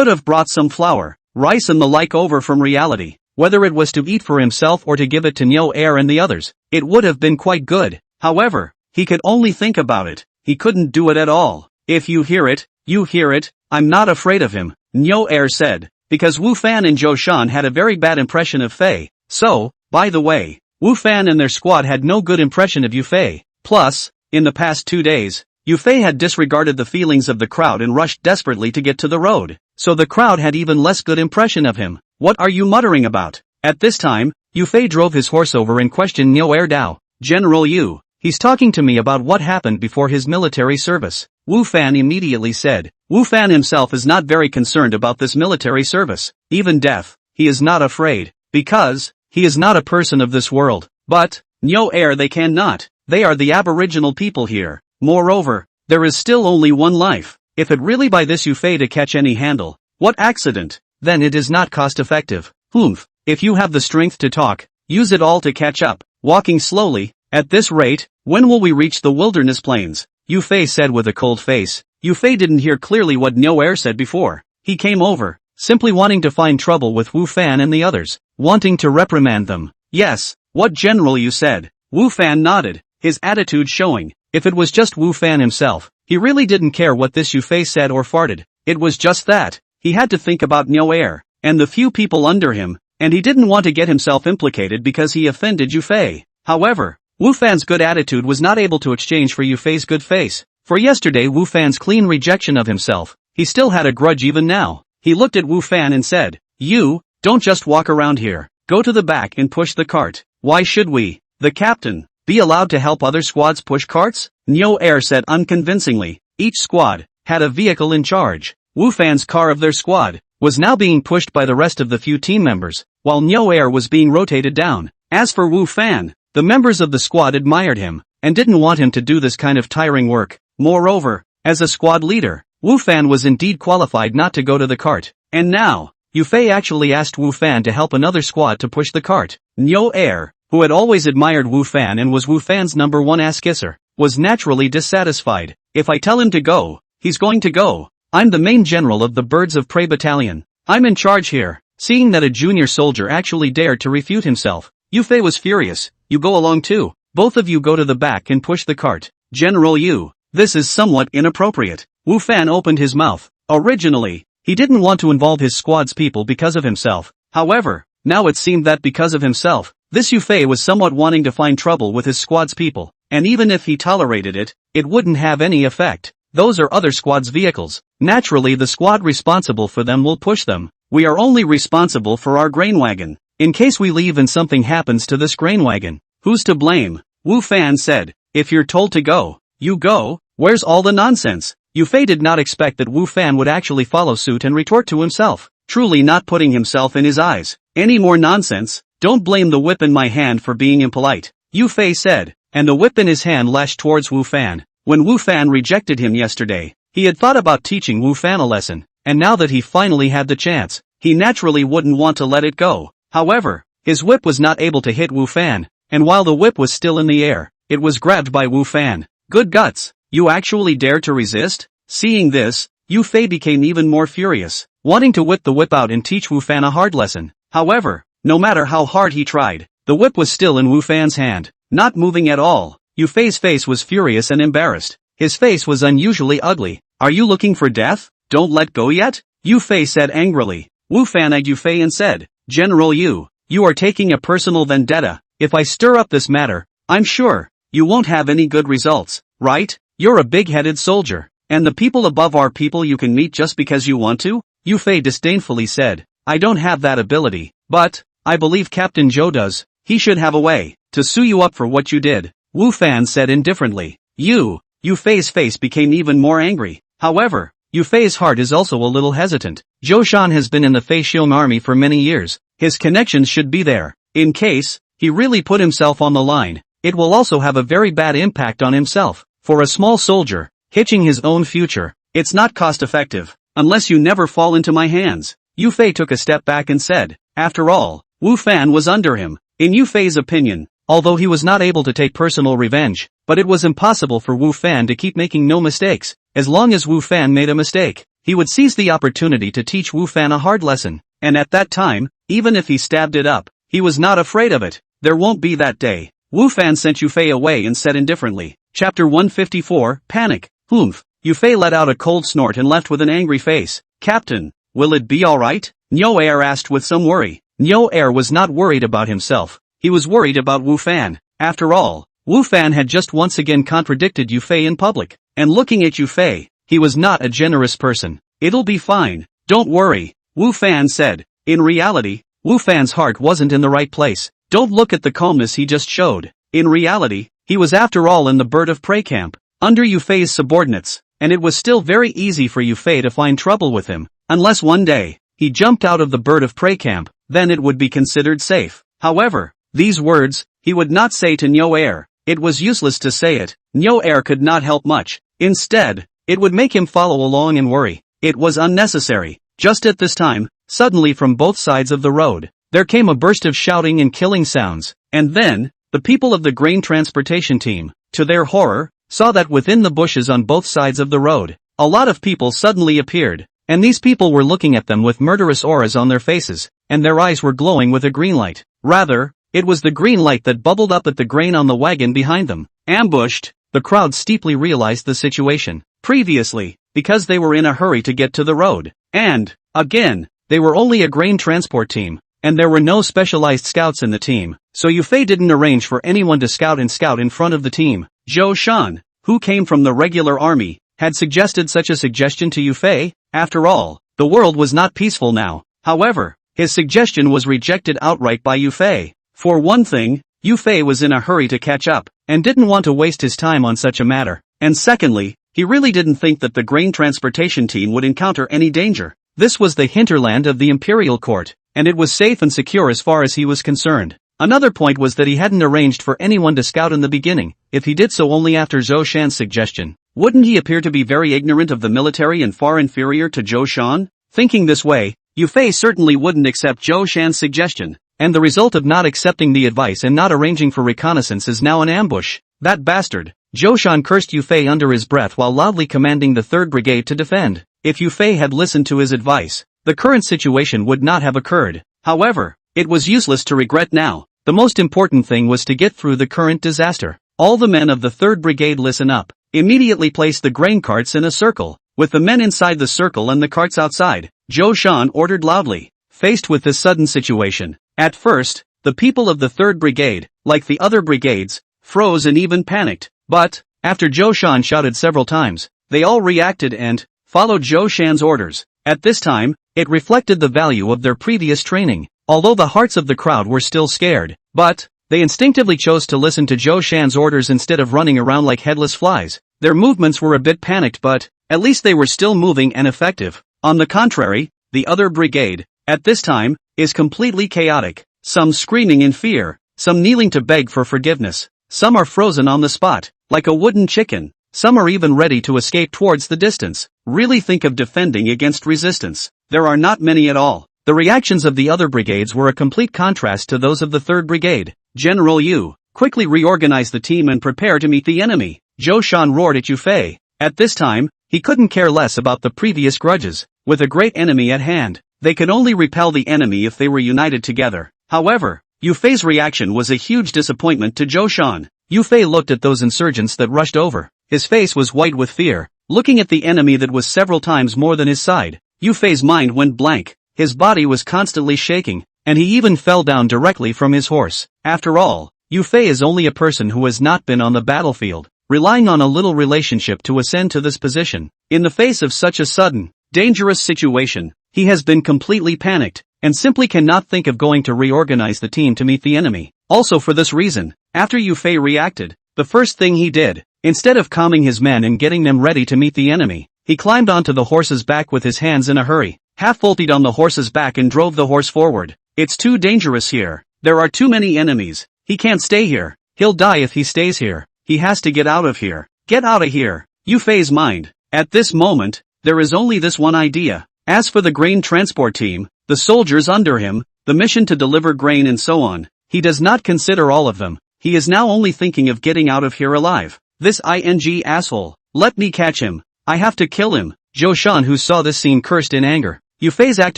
have brought some flour, rice and the like over from reality, whether it was to eat for himself or to give it to Nyoair and the others. It would have been quite good. However, he could only think about it. He couldn't do it at all. If you hear it, you hear it. I'm not afraid of him, Nyoair said, because Wu Fan and Zhou Shan had a very bad impression of Fei. So, by the way, Wu Fan and their squad had no good impression of Yu Fei. Plus, in the past 2 days, Yu Fei had disregarded the feelings of the crowd and rushed desperately to get to the road. So the crowd had even less good impression of him. What are you muttering about? At this time, Yu Fei drove his horse over and questioned Nyoair Dao. General Yu, he's talking to me about what happened before his military service. Wu Fan immediately said. Wu Fan himself is not very concerned about this military service. Even death, he is not afraid, because he is not a person of this world. But Nyoair, they cannot. They are the aboriginal people here. Moreover, there is still only one life. If it really by this Yu Fei to catch any handle, what accident, then it is not cost effective. Humph, if you have the strength to talk, use it all to catch up. Walking slowly, at this rate, when will we reach the wilderness plains? Yu Fei said with a cold face. Yu Fei didn't hear clearly what Nyoair said before. He came over, simply wanting to find trouble with Wu Fan and the others, wanting to reprimand them. Yes, what General you said. Wu Fan nodded, his attitude showing. If it was just Wu Fan himself, he really didn't care what this Yu Fei said or farted. It was just that he had to think about Nyoair and the few people under him, and he didn't want to get himself implicated because he offended Yu Fei. However, Wu Fan's good attitude was not able to exchange for Yu Fei's good face. For yesterday Wu Fan's clean rejection of himself, he still had a grudge even now. He looked at Wu Fan and said, "You, don't just walk around here. Go to the back and push the cart." "Why should we, the captain, be allowed to help other squads push carts?" Nyoair said unconvincingly. Each squad had a vehicle in charge. Wu Fan's car of their squad was now being pushed by the rest of the few team members, while Nyoair was being rotated down. As for Wu Fan, the members of the squad admired him, and didn't want him to do this kind of tiring work. Moreover, as a squad leader, Wu Fan was indeed qualified not to go to the cart. And now, Yu Fei actually asked Wu Fan to help another squad to push the cart. Nyoair, who had always admired Wu Fan and was Wu Fan's number one ass kisser, was naturally dissatisfied. If I tell him to go, he's going to go. I'm the main general of the Birds of Prey Battalion. I'm in charge here. Seeing that a junior soldier actually dared to refute himself, Yu Fei was furious. You go along too. Both of you go to the back and push the cart. General Yu, this is somewhat inappropriate. Wu Fan opened his mouth. Originally, he didn't want to involve his squad's people because of himself. However, now it seemed that because of himself, this Yu Fei was somewhat wanting to find trouble with his squad's people, and even if he tolerated it, it wouldn't have any effect. Those are other squad's vehicles. Naturally the squad responsible for them will push them. We are only responsible for our grain wagon. In case we leave and something happens to this grain wagon, who's to blame? Wu Fan said. If you're told to go, you go. Where's all the nonsense? Yu Fei did not expect that Wu Fan would actually follow suit and retort to himself, truly not putting himself in his eyes. Any more nonsense? Don't blame the whip in my hand for being impolite, Yu Fei said, and the whip in his hand lashed towards Wu Fan. When Wu Fan rejected him yesterday, he had thought about teaching Wu Fan a lesson, and now that he finally had the chance, he naturally wouldn't want to let it go. However, his whip was not able to hit Wu Fan, and while the whip was still in the air, it was grabbed by Wu Fan. Good guts, you actually dare to resist? Seeing this, Yu Fei became even more furious, wanting to whip the whip out and teach Wu Fan a hard lesson. However, no matter how hard he tried, the whip was still in Wu Fan's hand, not moving at all. Yu Fei's face was furious and embarrassed. His face was unusually ugly. Are you looking for death? don't let go yet? Yu Fei said angrily. Wu Fan eyed Yu Fei and said, General Yu, you are taking a personal vendetta. If I stir up this matter, I'm sure you won't have any good results, right? You're a big-headed soldier, and the people above are people you can meet just because you want to? Yu Fei disdainfully said, I don't have that ability, but I believe Captain Zhou does. He should have a way to sue you up for what you did. Wu Fan said indifferently. Yu Fei's face became even more angry. However, Yu Fei's heart is also a little hesitant. Zhou Shan has been in the Fei Xiong army for many years. His connections should be there. In case he really put himself on the line, it will also have a very bad impact on himself. For a small soldier, hitching his own future, it's not cost-effective, unless you never fall into my hands. Yu Fei took a step back and said, after all, Wu Fan was under him. In Yu Fei's opinion, although he was not able to take personal revenge, but it was impossible for Wu Fan to keep making no mistakes. As long as Wu Fan made a mistake, he would seize the opportunity to teach Wu Fan a hard lesson, and at that time, even if he stabbed it up, he was not afraid of it. There won't be that day. Wu Fan sent Yu Fei away and said indifferently. Chapter 154, Panic. Humph. Yu Fei let out a cold snort and left with an angry face. Captain, will it be alright? Niu Air asked with some worry. Niu Air was not worried about himself. He was worried about Wu Fan. After all, Wu Fan had just once again contradicted Yu Fei in public. And looking at Yu Fei, he was not a generous person. It'll be fine. Don't worry, Wu Fan said. In reality, Wu Fan's heart wasn't in the right place. Don't look at the calmness he just showed. In reality, he was after all in the bird of prey camp, under Yu Fei's subordinates, and it was still very easy for Yu Fei to find trouble with him, unless one day, he jumped out of the bird of prey camp, then it would be considered safe. However, these words, he would not say to Niu Air. It was useless to say it. Niu Air could not help much. Instead, it would make him follow along and worry. It was unnecessary. Just at this time, suddenly from both sides of the road, there came a burst of shouting and killing sounds, and then, the people of the grain transportation team, to their horror, saw that within the bushes on both sides of the road, a lot of people suddenly appeared, and these people were looking at them with murderous auras on their faces, and their eyes were glowing with a green light. Rather, it was the green light that bubbled up at the grain on the wagon behind them. Ambushed, the crowd steeply realized the situation. Previously, because they were in a hurry to get to the road, and, again, they were only a grain transport team, and there were no specialized scouts in the team, so Yu Fei didn't arrange for anyone to scout in front of the team. Zhou Shan, who came from the regular army, had suggested such a suggestion to Yu Fei. After all, the world was not peaceful now. However, his suggestion was rejected outright by Yu Fei. For one thing, Yu Fei was in a hurry to catch up, and didn't want to waste his time on such a matter. And secondly, he really didn't think that the grain transportation team would encounter any danger. This was the hinterland of the imperial court, and it was safe and secure as far as he was concerned. Another point was that he hadn't arranged for anyone to scout in the beginning. If he did so only after Zhou Shan's suggestion, wouldn't he appear to be very ignorant of the military and far inferior to Zhou Shan? Thinking this way, Yu Fei certainly wouldn't accept Zhou Shan's suggestion, and the result of not accepting the advice and not arranging for reconnaissance is now an ambush. That bastard! Zhou Shan cursed Yu Fei under his breath while loudly commanding the 3rd Brigade to defend. If Yu Fei had listened to his advice, the current situation would not have occurred. However, it was useless to regret now. The most important thing was to get through the current disaster. All the men of the 3rd Brigade listen up. Immediately place the grain carts in a circle, with the men inside the circle and the carts outside. Zhou Shan ordered loudly. Faced with this sudden situation, at first, the people of the 3rd Brigade, like the other brigades, froze and even panicked. But, after Zhou Shan shouted several times, they all reacted and followed Zhou Shan's orders. At this time, it reflected the value of their previous training. Although the hearts of the crowd were still scared, but they instinctively chose to listen to Zhou Shan's orders instead of running around like headless flies. Their movements were a bit panicked, but at least they were still moving and effective. On the contrary, the other brigade, at this time, is completely chaotic. Some screaming in fear, some kneeling to beg for forgiveness, some are frozen on the spot, like a wooden chicken, some are even ready to escape towards the distance. Really think of defending against resistance. There are not many at all. The reactions of the other brigades were a complete contrast to those of the 3rd Brigade. General Yu, quickly reorganize the team and prepare to meet the enemy. Zhou Shan roared at Yu Fei. At this time, he couldn't care less about the previous grudges. With a great enemy at hand, they could only repel the enemy if they were united together. However, Yu Fei's reaction was a huge disappointment to Zhou Shan. Yu Fei looked at those insurgents that rushed over. His face was white with fear. Looking at the enemy that was several times more than his side, Yu Fei's mind went blank, his body was constantly shaking, and he even fell down directly from his horse. After all, Yu Fei is only a person who has not been on the battlefield, relying on a little relationship to ascend to this position. In the face of such a sudden, dangerous situation, he has been completely panicked, and simply cannot think of going to reorganize the team to meet the enemy. Also for this reason, after Yu Fei reacted, the first thing he did, instead of calming his men and getting them ready to meet the enemy, he climbed onto the horse's back with his hands in a hurry, half-vaulted on the horse's back and drove the horse forward. It's too dangerous here. There are too many enemies. He can't stay here. He'll die if he stays here. He has to get out of here. Get out of here. Yu Fei's mind. At this moment, there is only this one idea. As for the grain transport team, the soldiers under him, the mission to deliver grain and so on, he does not consider all of them. He is now only thinking of getting out of here alive. This asshole. Let me catch him. I have to kill him. Zhou Shan, who saw this scene, cursed in anger. Yu Fei's act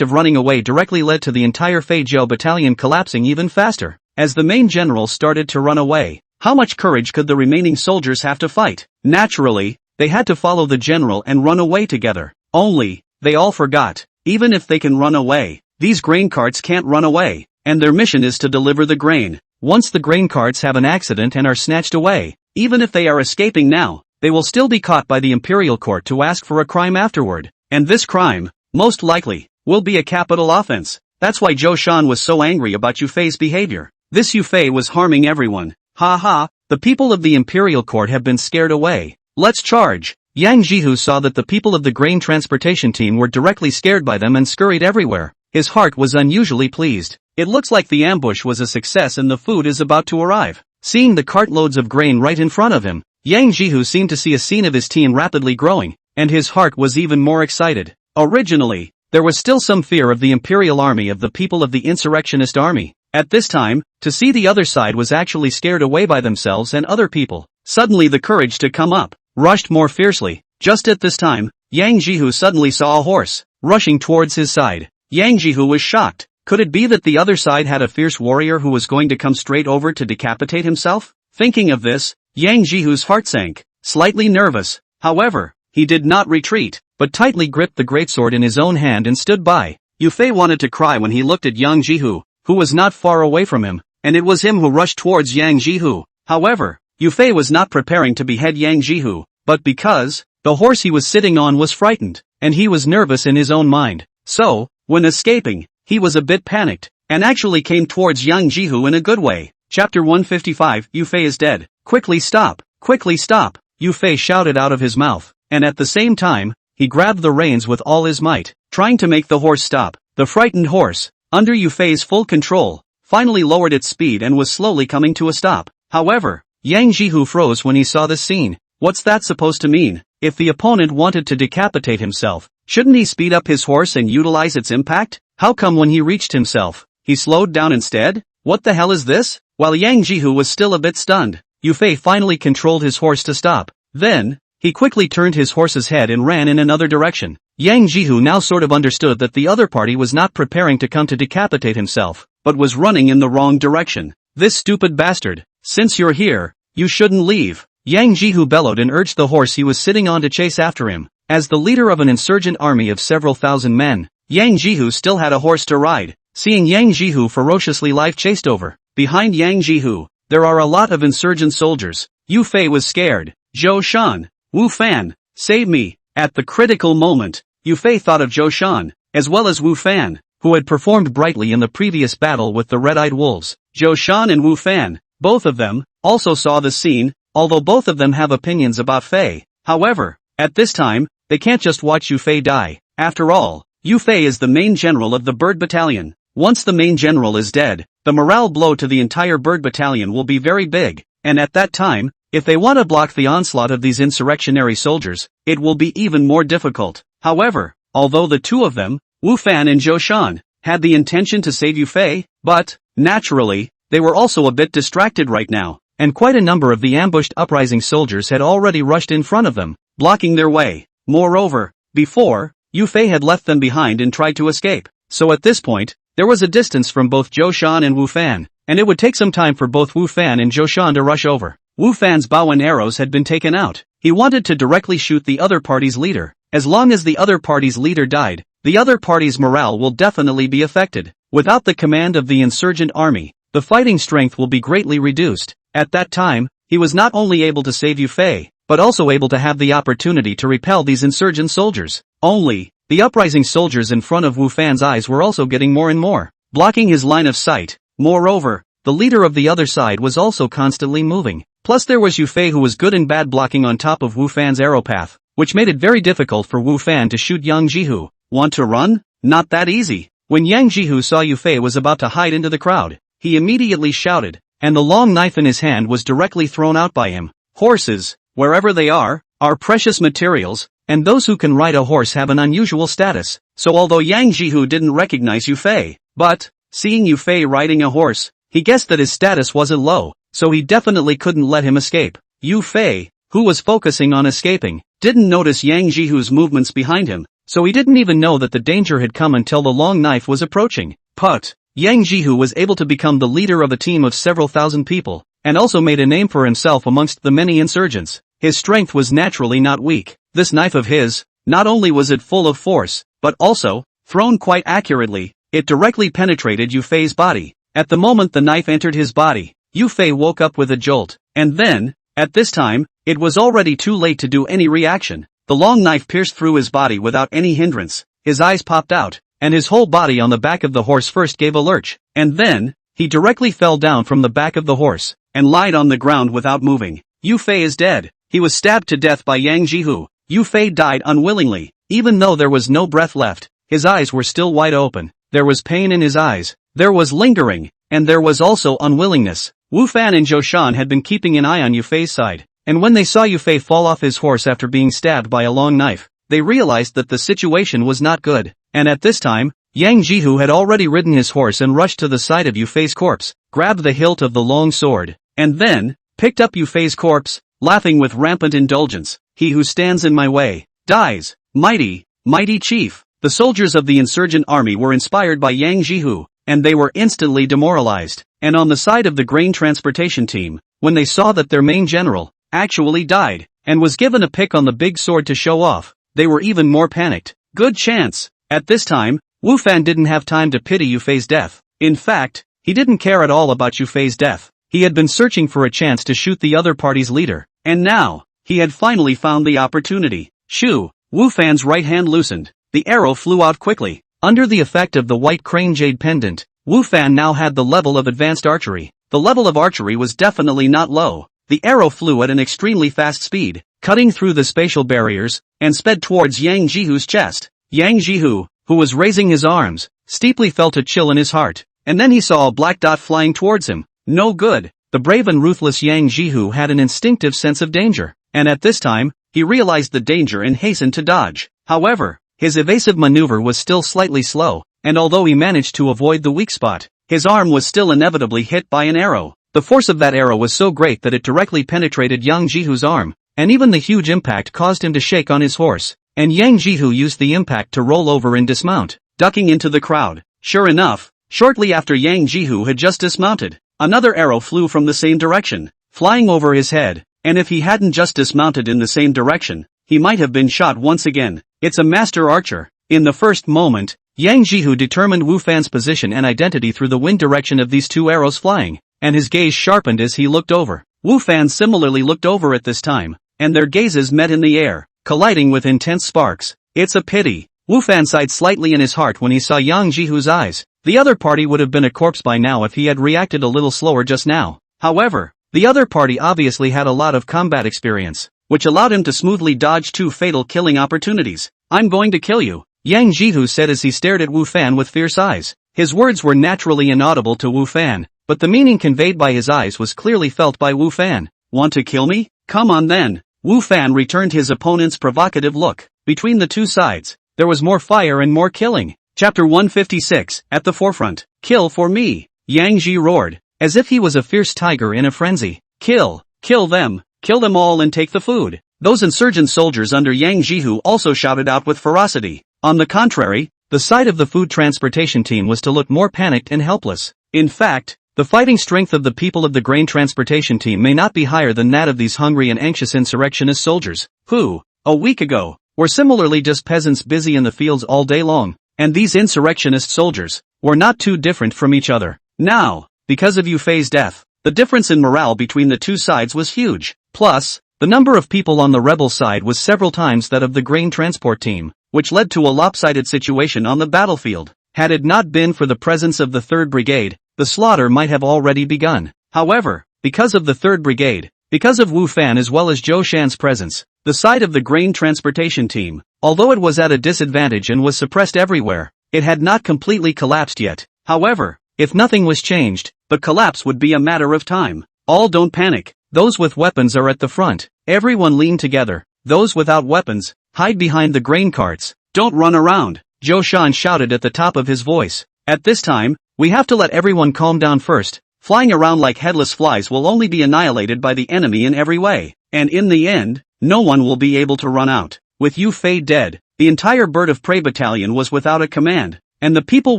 of running away directly led to the entire Fei Zhou battalion collapsing even faster. As the main general started to run away, how much courage could the remaining soldiers have to fight? Naturally, they had to follow the general and run away together. Only, they all forgot, even if they can run away, these grain carts can't run away, and their mission is to deliver the grain. Once the grain carts have an accident and are snatched away, even if they are escaping now, they will still be caught by the imperial court to ask for a crime afterward. And this crime, most likely, will be a capital offense. That's why Zhou Shan was so angry about Yu Fei's behavior. This Yu Fei was harming everyone. Ha ha, the people of the imperial court have been scared away. Let's charge. Yang Jihu saw that the people of the grain transportation team were directly scared by them and scurried everywhere. His heart was unusually pleased. It looks like the ambush was a success and the food is about to arrive. Seeing the cartloads of grain right in front of him, Yang Jihu seemed to see a scene of his team rapidly growing, and his heart was even more excited. Originally, there was still some fear of the imperial army of the people of the insurrectionist army. At this time, to see the other side was actually scared away by themselves and other people. Suddenly the courage to come up rushed more fiercely. Just at this time, Yang Jihu suddenly saw a horse rushing towards his side. Yang Jihu was shocked. Could it be that the other side had a fierce warrior who was going to come straight over to decapitate himself? Thinking of this, Yang Jihu's heart sank. Slightly nervous, however, he did not retreat, but tightly gripped the greatsword in his own hand and stood by. Yu Fei wanted to cry when he looked at Yang Jihu, who was not far away from him, and it was him who rushed towards Yang Jihu. However, Yu Fei was not preparing to behead Yang Jihu, but because the horse he was sitting on was frightened, and he was nervous in his own mind. So, when escaping, he was a bit panicked, and actually came towards Yang Jihu in a good way. Chapter 155, Yu Fei is dead. Quickly stop! Quickly stop! Yu Fei shouted out of his mouth, and at the same time, he grabbed the reins with all his might, trying to make the horse stop. The frightened horse, under Yu Fei's full control, finally lowered its speed and was slowly coming to a stop. However, Yang Jihu froze when he saw this scene. What's that supposed to mean? If the opponent wanted to decapitate himself, shouldn't he speed up his horse and utilize its impact? How come when he reached himself, he slowed down instead? What the hell is this? While Yang Jihu was still a bit stunned, Yu Fei finally controlled his horse to stop. Then, he quickly turned his horse's head and ran in another direction. Yang Jihu now sort of understood that the other party was not preparing to come to decapitate himself, but was running in the wrong direction. This stupid bastard, since you're here, you shouldn't leave. Yang Jihu bellowed and urged the horse he was sitting on to chase after him. As the leader of an insurgent army of several thousand men, Yang Jihu still had a horse to ride. Seeing Yang Jihu ferociously life-chased over, behind Yang Jihu, there are a lot of insurgent soldiers. Yu Fei was scared. Zhou Shan, Wu Fan, save me. At the critical moment, Yu Fei thought of Zhou Shan, as well as Wu Fan, who had performed brightly in the previous battle with the red-eyed wolves. Zhou Shan and Wu Fan, both of them, also saw the scene, although both of them have opinions about Fei. However, at this time, they can't just watch Yu Fei die. After all, Yu Fei is the main general of the bird battalion. Once the main general is dead, the morale blow to the entire bird battalion will be very big, and at that time, if they want to block the onslaught of these insurrectionary soldiers, it will be even more difficult. However, although the two of them, Wu Fan and Zhou Shan, had the intention to save Yu Fei, but, naturally, they were also a bit distracted right now, and quite a number of the ambushed uprising soldiers had already rushed in front of them, blocking their way. Moreover, before, Yu Fei had left them behind and tried to escape, so at this point, there was a distance from both Zhou Shan and Wu Fan, and it would take some time for both Wu Fan and Zhou Shan to rush over. Wu Fan's bow and arrows had been taken out, He wanted to directly shoot the other party's leader. As long as the other party's leader died, the other party's morale will definitely be affected. Without the command of the insurgent army, the fighting strength will be greatly reduced. At that time, he was not only able to save Yu Fei, but also able to have the opportunity to repel these insurgent soldiers. Only, the uprising soldiers in front of Wu Fan's eyes were also getting more and more, blocking his line of sight. Moreover, the leader of the other side was also constantly moving. Plus there was Yu Fei, who was good and bad blocking on top of Wu Fan's arrow path, which made it very difficult for Wu Fan to shoot Yang Jihu. Want to run? Not that easy. When Yang Jihu saw Yu Fei was about to hide into the crowd, he immediately shouted, and the long knife in his hand was directly thrown out by him. Horses, wherever they are precious materials, and those who can ride a horse have an unusual status. So although Yang Jihu didn't recognize Yu Fei, but, seeing Yu Fei riding a horse, he guessed that his status wasn't low, so he definitely couldn't let him escape. Yu Fei, who was focusing on escaping, didn't notice Yang Jihu's movements behind him, so he didn't even know that the danger had come until the long knife was approaching. But, Yang Jihu was able to become the leader of a team of several thousand people, and also made a name for himself amongst the many insurgents. His strength was naturally not weak. This knife of his, not only was it full of force, but also, thrown quite accurately, it directly penetrated Yu Fei's body. At the moment the knife entered his body, Yu Fei woke up with a jolt, and then, at this time, it was already too late to do any reaction. The long knife pierced through his body without any hindrance, his eyes popped out, and his whole body on the back of the horse first gave a lurch, and then, he directly fell down from the back of the horse, and lied on the ground without moving. Yu Fei is dead. He was stabbed to death by Yang Jihu. Yu Fei died unwillingly. Even though there was no breath left, his eyes were still wide open. There was pain in his eyes, there was lingering, and there was also unwillingness. Wu Fan and Zhou Shan had been keeping an eye on Yu Fei's side, and when they saw Yu Fei fall off his horse after being stabbed by a long knife, they realized that the situation was not good. And at this time, Yang Jihu had already ridden his horse and rushed to the side of Yu Fei's corpse, grabbed the hilt of the long sword, and then, picked up Yu Fei's corpse, laughing with rampant indulgence. He who stands in my way, dies. Mighty, mighty chief. The soldiers of the insurgent army were inspired by Yang Jihu, and they were instantly demoralized. And on the side of the grain transportation team, when they saw that their main general, actually died, and was given a pick on the big sword to show off, they were even more panicked. Good chance. At this time, Wu Fan didn't have time to pity Yu Fei's death. In fact, he didn't care at all about Yu Fei's death. He had been searching for a chance to shoot the other party's leader, and now, he had finally found the opportunity. Shoo! Wu Fan's right hand loosened. The arrow flew out quickly. Under the effect of the white crane jade pendant, Wu Fan now had the level of advanced archery. The level of archery was definitely not low. The arrow flew at an extremely fast speed, cutting through the spatial barriers, and sped towards Yang Jihu's chest. Yang Jihu, who was raising his arms, steeply felt a chill in his heart, and then he saw a black dot flying towards him. No good. The brave and ruthless Yang Jihu had an instinctive sense of danger, and at this time, he realized the danger and hastened to dodge. However, his evasive maneuver was still slightly slow, and although he managed to avoid the weak spot, his arm was still inevitably hit by an arrow. The force of that arrow was so great that it directly penetrated Yang Jihu's arm, and even the huge impact caused him to shake on his horse, and Yang Jihu used the impact to roll over and dismount, ducking into the crowd. Sure enough, shortly after Yang Jihu had just dismounted, another arrow flew from the same direction, flying over his head, and if he hadn't just dismounted in the same direction, he might have been shot once again. It's a master archer. In the first moment, Yang Jihu determined Wu Fan's position and identity through the wind direction of these two arrows flying, and his gaze sharpened as he looked over. Wu Fan similarly looked over at this time, and their gazes met in the air, colliding with intense sparks. It's a pity. Wu Fan sighed slightly in his heart when he saw Yang Jihu's eyes. The other party would have been a corpse by now if he had reacted a little slower just now. However, the other party obviously had a lot of combat experience, which allowed him to smoothly dodge two fatal killing opportunities. I'm going to kill you, Yang Jihu said as he stared at Wu Fan with fierce eyes. His words were naturally inaudible to Wu Fan, but the meaning conveyed by his eyes was clearly felt by Wu Fan. Want to kill me? Come on then. Wu Fan returned his opponent's provocative look. Between the two sides, there was more fire and more killing. Chapter 156, at the forefront. Kill for me, Yang Ji roared, as if he was a fierce tiger in a frenzy. Kill them all and take the food. Those insurgent soldiers under Yang Jihu also shouted out with ferocity. On the contrary, the side of the food transportation team was to look more panicked and helpless. In fact, The fighting strength of the people of the grain transportation team may not be higher than that of these hungry and anxious insurrectionist soldiers, who, a week ago, were similarly just peasants busy in the fields all day long, and these insurrectionist soldiers were not too different from each other. Now, because of Yu Fei's death, the difference in morale between the two sides was huge. Plus, the number of people on the rebel side was several times that of the grain transport team, which led to a lopsided situation on the battlefield. Had it not been for the presence of the 3rd Brigade, the slaughter might have already begun. However, because of the 3rd Brigade, because of Wu Fan as well as Zhou Shan's presence, the side of the grain transportation team, although it was at a disadvantage and was suppressed everywhere, it had not completely collapsed yet. However, if nothing was changed, the collapse would be a matter of time. All don't panic. Those with weapons are at the front. Everyone lean together. Those without weapons, hide behind the grain carts. Don't run around, Zhou Shan shouted at the top of his voice. At this time, we have to let everyone calm down first. Flying around like headless flies will only be annihilated by the enemy in every way. And in the end, no one will be able to run out. With Yu Fei dead, the entire Bird of Prey battalion was without a command, and the people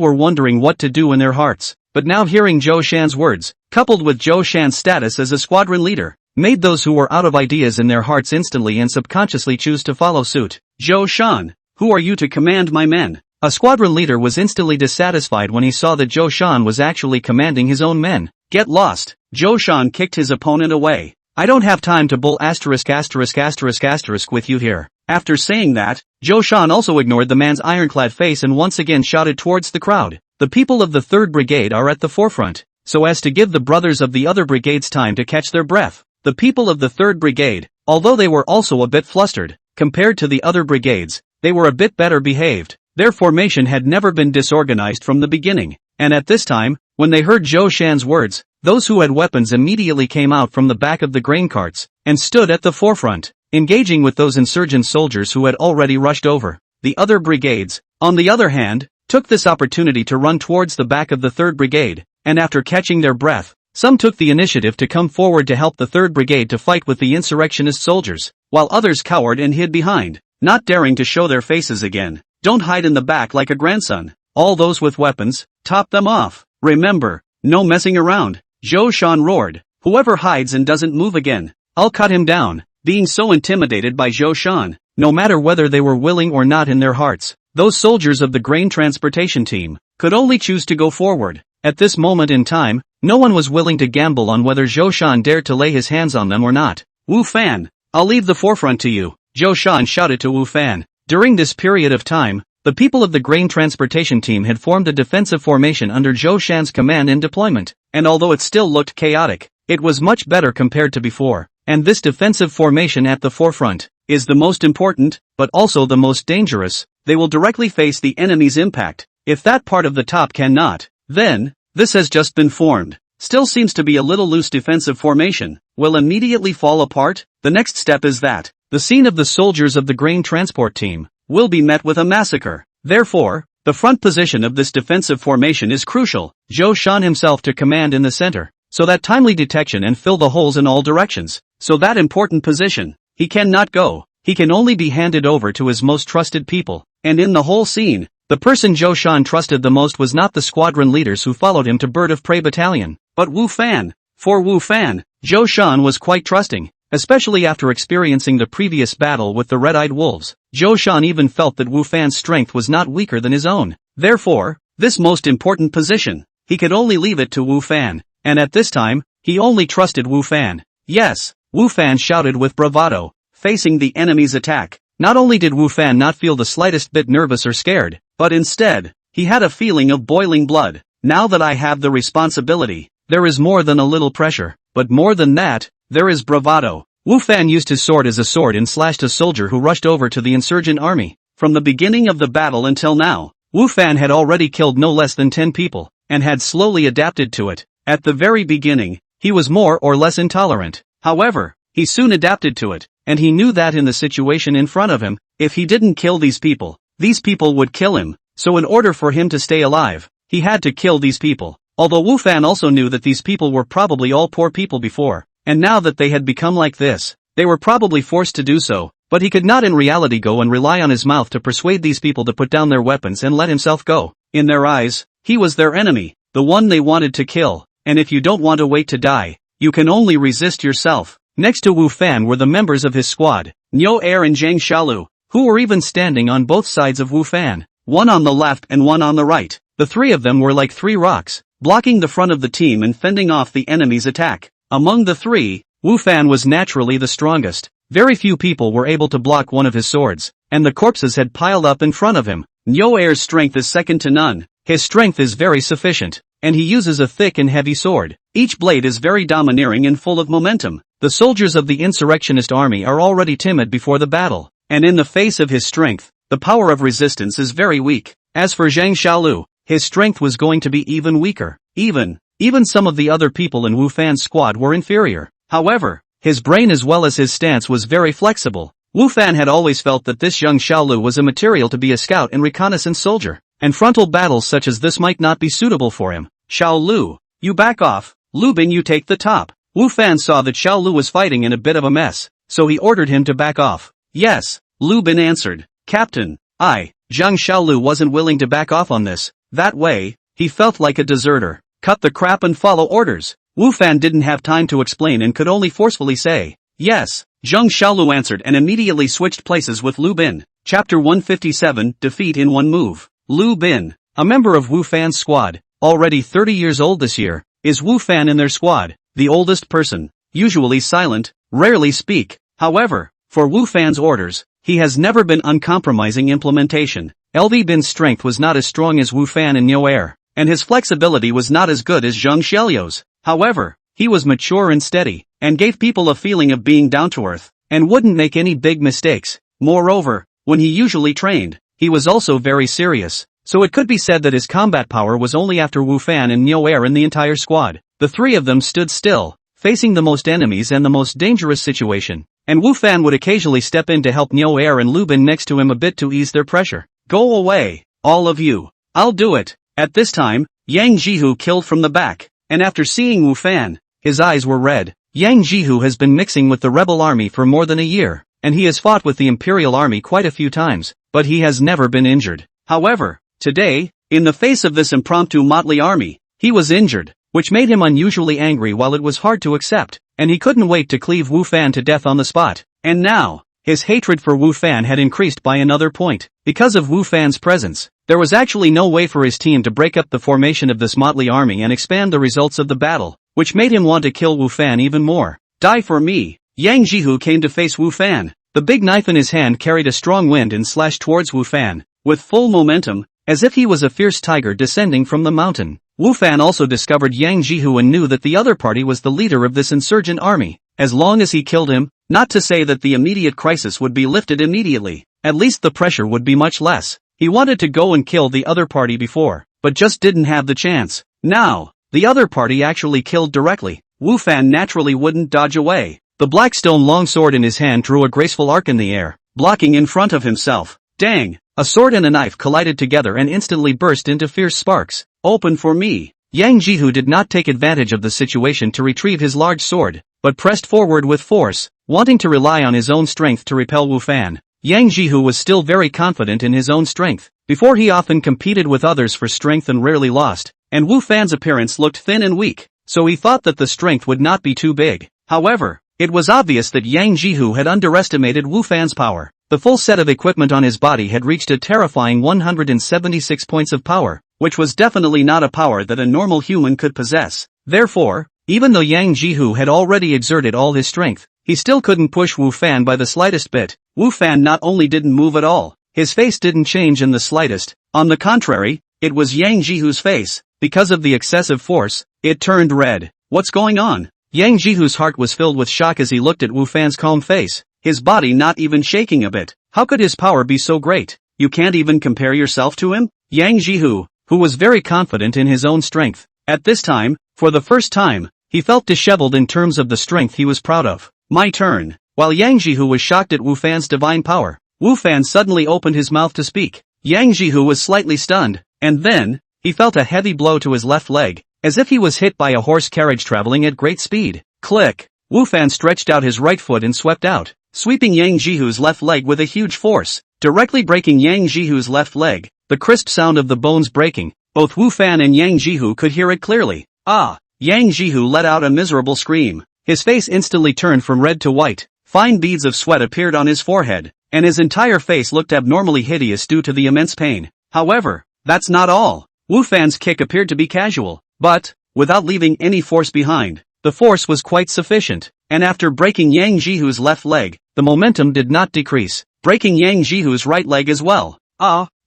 were wondering what to do in their hearts. But now hearing Zhou Shan's words, coupled with Zhou Shan's status as a squadron leader, made those who were out of ideas in their hearts instantly and subconsciously choose to follow suit. Zhou Shan, who are you to command my men? A squadron leader was instantly dissatisfied when he saw that Zhou Shan was actually commanding his own men. Get lost. Zhou Shan kicked his opponent away. I don't have time to bull **** with you here. After saying that, Zhou Shan also ignored the man's ironclad face and once again shouted towards the crowd. The people of the 3rd Brigade are at the forefront, so as to give the brothers of the other brigades time to catch their breath. The people of the 3rd Brigade, although they were also a bit flustered, compared to the other brigades, they were a bit better behaved. Their formation had never been disorganized from the beginning, and at this time, when they heard Zhou Shan's words, those who had weapons immediately came out from the back of the grain carts, and stood at the forefront, engaging with those insurgent soldiers who had already rushed over. The other brigades, on the other hand, took this opportunity to run towards the back of the 3rd Brigade, and after catching their breath, some took the initiative to come forward to help the 3rd Brigade to fight with the insurrectionist soldiers, while others cowered and hid behind, not daring to show their faces again. Don't hide in the back like a grandson. All those with weapons, top them off. Remember, no messing around. Zhou Shan roared. Whoever hides and doesn't move again, I'll cut him down. Being so intimidated by Zhou Shan, no matter whether they were willing or not in their hearts, those soldiers of the grain transportation team could only choose to go forward. At this moment in time, no one was willing to gamble on whether Zhou Shan dared to lay his hands on them or not. Wu Fan, I'll leave the forefront to you, Zhou Shan shouted to Wu Fan. During this period of time, the people of the grain transportation team had formed a defensive formation under Zhou Shan's command and deployment, and although it still looked chaotic, it was much better compared to before, and this defensive formation at the forefront is the most important, but also the most dangerous. They will directly face the enemy's impact. If that part of the top cannot, then, this has just been formed, still seems to be a little loose defensive formation, will immediately fall apart. The next step is that the scene of the soldiers of the grain transport team will be met with a massacre. Therefore, the front position of this defensive formation is crucial. Zhou Shan himself to command in the center, so that timely detection and fill the holes in all directions. So that important position, he cannot go. He can only be handed over to his most trusted people. And in the whole scene, the person Zhou Shan trusted the most was not the squadron leaders who followed him to Bird of Prey battalion, but Wu Fan. For Wu Fan, Zhou Shan was quite trusting, especially after experiencing the previous battle with the red-eyed wolves. Zhou Shan even felt that Wu Fan's strength was not weaker than his own. Therefore, this most important position, he could only leave it to Wu Fan, and at this time, he only trusted Wu Fan. Yes, Wu Fan shouted with bravado, facing the enemy's attack. Not only did Wu Fan not feel the slightest bit nervous or scared, but instead, he had a feeling of boiling blood. Now that I have the responsibility, there is more than a little pressure, but more than that, there is bravado. Wu Fan used his sword as a sword and slashed a soldier who rushed over to the insurgent army. From the beginning of the battle until now, Wu Fan had already killed no less than 10 people, and had slowly adapted to it. At the very beginning, he was more or less intolerant. However, he soon adapted to it, and he knew that in the situation in front of him, if he didn't kill these people would kill him. So in order for him to stay alive, he had to kill these people. Although Wu Fan also knew that these people were probably all poor people before, and now that they had become like this, they were probably forced to do so, but he could not in reality go and rely on his mouth to persuade these people to put down their weapons and let himself go. In their eyes, he was their enemy, the one they wanted to kill. and if you don't want to wait to die, you can only resist yourself. Next to Wu Fan were the members of his squad, Nyo Air and Zhang Xiaolu, who were even standing on both sides of Wu Fan, one on the left and one on the right. The three of them were like three rocks, blocking the front of the team and fending off the enemy's attack. Among the three, Wu Fan was naturally the strongest. Very few people were able to block one of his swords, and the corpses had piled up in front of him. Nyo Air's strength is second to none. His strength is very sufficient, and he uses a thick and heavy sword. Each blade is very domineering and full of momentum. The soldiers of the insurrectionist army are already timid before the battle, and in the face of his strength, the power of resistance is very weak. As for Zhang Xiaolu, his strength was going to be even weaker. Even some of the other people in Wu Fan's squad were inferior. However, his brain as well as his stance was very flexible. Wu Fan had always felt that this young Xiaolu was a material to be a scout and reconnaissance soldier, and frontal battles such as this might not be suitable for him. Xiaolu, you back off. Lu Bin, you take the top. Wu Fan saw that Xiaolu was fighting in a bit of a mess, so he ordered him to back off. Yes, Lu Bin answered. Captain, Zhang Xiaolu wasn't willing to back off on this. That way, he felt like a deserter. Cut the crap and follow orders. Wu Fan didn't have time to explain and could only forcefully say, yes. Zhang Xiaolu answered and immediately switched places with Lu Bin. Chapter 157, Defeat in One Move. Lu Bin, a member of Wu Fan's squad, already 30 years old this year, is Wu Fan in their squad, the oldest person, usually silent, rarely speak. However, for Wu Fan's orders, he has never been uncompromising implementation. LV Bin's strength was not as strong as Wu Fan and Nyo Air, and his flexibility was not as good as Zhang Xiaolu's. However, he was mature and steady, and gave people a feeling of being down to earth, and wouldn't make any big mistakes. Moreover, when he usually trained, he was also very serious, so it could be said that his combat power was only after Wu Fan and Nyo Air in the entire squad. The three of them stood still, facing the most enemies and the most dangerous situation, and Wu Fan would occasionally step in to help Nyo Air and Lu Bin next to him a bit to ease their pressure. Go away, all of you. I'll do it. At this time, Yang Jihu killed from the back, and after seeing Wu Fan, his eyes were red. Yang Jihu has been mixing with the rebel army for more than a year, and he has fought with the imperial army quite a few times, but he has never been injured. However, today, in the face of this impromptu motley army, he was injured, which made him unusually angry while it was hard to accept, and he couldn't wait to cleave Wu Fan to death on the spot. And now, his hatred for Wu Fan had increased by another point. Because of Wu Fan's presence, there was actually no way for his team to break up the formation of this motley army and expand the results of the battle, which made him want to kill Wu Fan even more. Die for me. Yang Jihu came to face Wu Fan. The big knife in his hand carried a strong wind and slashed towards Wu Fan, with full momentum, as if he was a fierce tiger descending from the mountain. Wu Fan also discovered Yang Jihu and knew that the other party was the leader of this insurgent army. As long as he killed him, not to say that the immediate crisis would be lifted immediately, at least the pressure would be much less. He wanted to go and kill the other party before, but just didn't have the chance. Now, the other party actually killed directly. Wu Fan naturally wouldn't dodge away. The black stone longsword in his hand drew a graceful arc in the air, blocking in front of himself. Dang! A sword and a knife collided together and instantly burst into fierce sparks. Open for me. Yang Jihu did not take advantage of the situation to retrieve his large sword, but pressed forward with force, wanting to rely on his own strength to repel Wu Fan. Yang Jihu was still very confident in his own strength. Before, he often competed with others for strength and rarely lost, and Wu Fan's appearance looked thin and weak, so he thought that the strength would not be too big. However, it was obvious that Yang Jihu had underestimated Wu Fan's power. The full set of equipment on his body had reached a terrifying 176 points of power, which was definitely not a power that a normal human could possess. Therefore, even though Yang Jihu had already exerted all his strength, he still couldn't push Wu Fan by the slightest bit. Wu Fan not only didn't move at all, his face didn't change in the slightest. On the contrary, it was Yang Jihu's face. Because of the excessive force, it turned red. What's going on? Yang Jihu's heart was filled with shock as he looked at Wu Fan's calm face, his body not even shaking a bit. How could his power be so great? You can't even compare yourself to him? Yang Jihu, who was very confident in his own strength, at this time, for the first time, he felt disheveled in terms of the strength he was proud of. My turn. While Yang Jihu was shocked at Wu Fan's divine power, Wu Fan suddenly opened his mouth to speak. Yang Jihu was slightly stunned, and then, he felt a heavy blow to his left leg, as if he was hit by a horse carriage traveling at great speed. Click! Wu Fan stretched out his right foot and swept out, sweeping Yang Jihu's left leg with a huge force, directly breaking Yang Jihu's left leg. The crisp sound of the bones breaking, both Wu Fan and Yang Jihu could hear it clearly. Ah! Yang Jihu let out a miserable scream. His face instantly turned from red to white, fine beads of sweat appeared on his forehead, and his entire face looked abnormally hideous due to the immense pain. However, that's not all. Wu Fan's kick appeared to be casual, but, without leaving any force behind, the force was quite sufficient, and after breaking Yang Jihu's left leg, the momentum did not decrease, breaking Yang Jihu's right leg as well.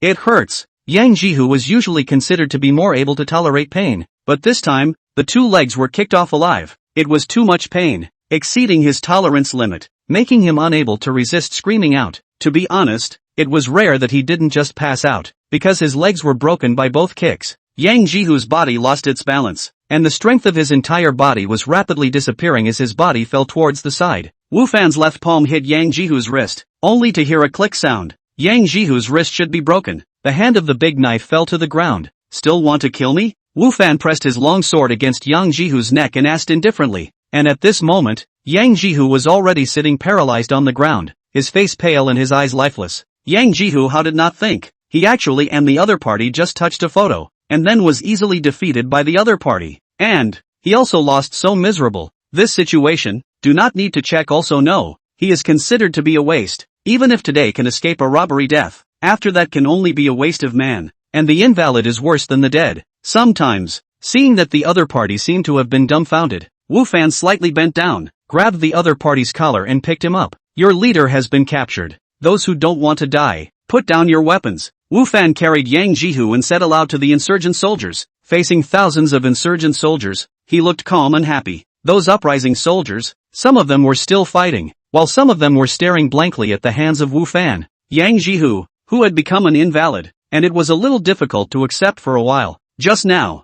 It hurts. Yang Jihu was usually considered to be more able to tolerate pain, but this time, the two legs were kicked off alive. It was too much pain, exceeding his tolerance limit, making him unable to resist screaming out. To be honest, it was rare that he didn't just pass out, because his legs were broken by both kicks. Yang Jihu's body lost its balance, and the strength of his entire body was rapidly disappearing as his body fell towards the side. Wu Fan's left palm hit Yang Jihu's wrist, only to hear a click sound. Yang Jihu's wrist should be broken. The hand of the big knife fell to the ground. Still want to kill me? Wu Fan pressed his long sword against Yang Jihu's neck and asked indifferently. And at this moment, Yang Jihu was already sitting paralyzed on the ground, his face pale and his eyes lifeless. Yang Jihu how did not think. He actually and the other party just touched a photo, and then was easily defeated by the other party. And he also lost so miserable. This situation, do not need to check also no. He is considered to be a waste. Even if today can escape a robbery death, after that can only be a waste of man. And the invalid is worse than the dead. Sometimes, seeing that the other party seemed to have been dumbfounded, Wu Fan slightly bent down, grabbed the other party's collar and picked him up. Your leader has been captured. Those who don't want to die, put down your weapons. Wu Fan carried Yang Jihu and said aloud to the insurgent soldiers. Facing thousands of insurgent soldiers, he looked calm and happy. Those uprising soldiers, some of them were still fighting, while some of them were staring blankly at the hands of Wu Fan. Yang Jihu, who had become an invalid, and it was a little difficult to accept for a while. Just now,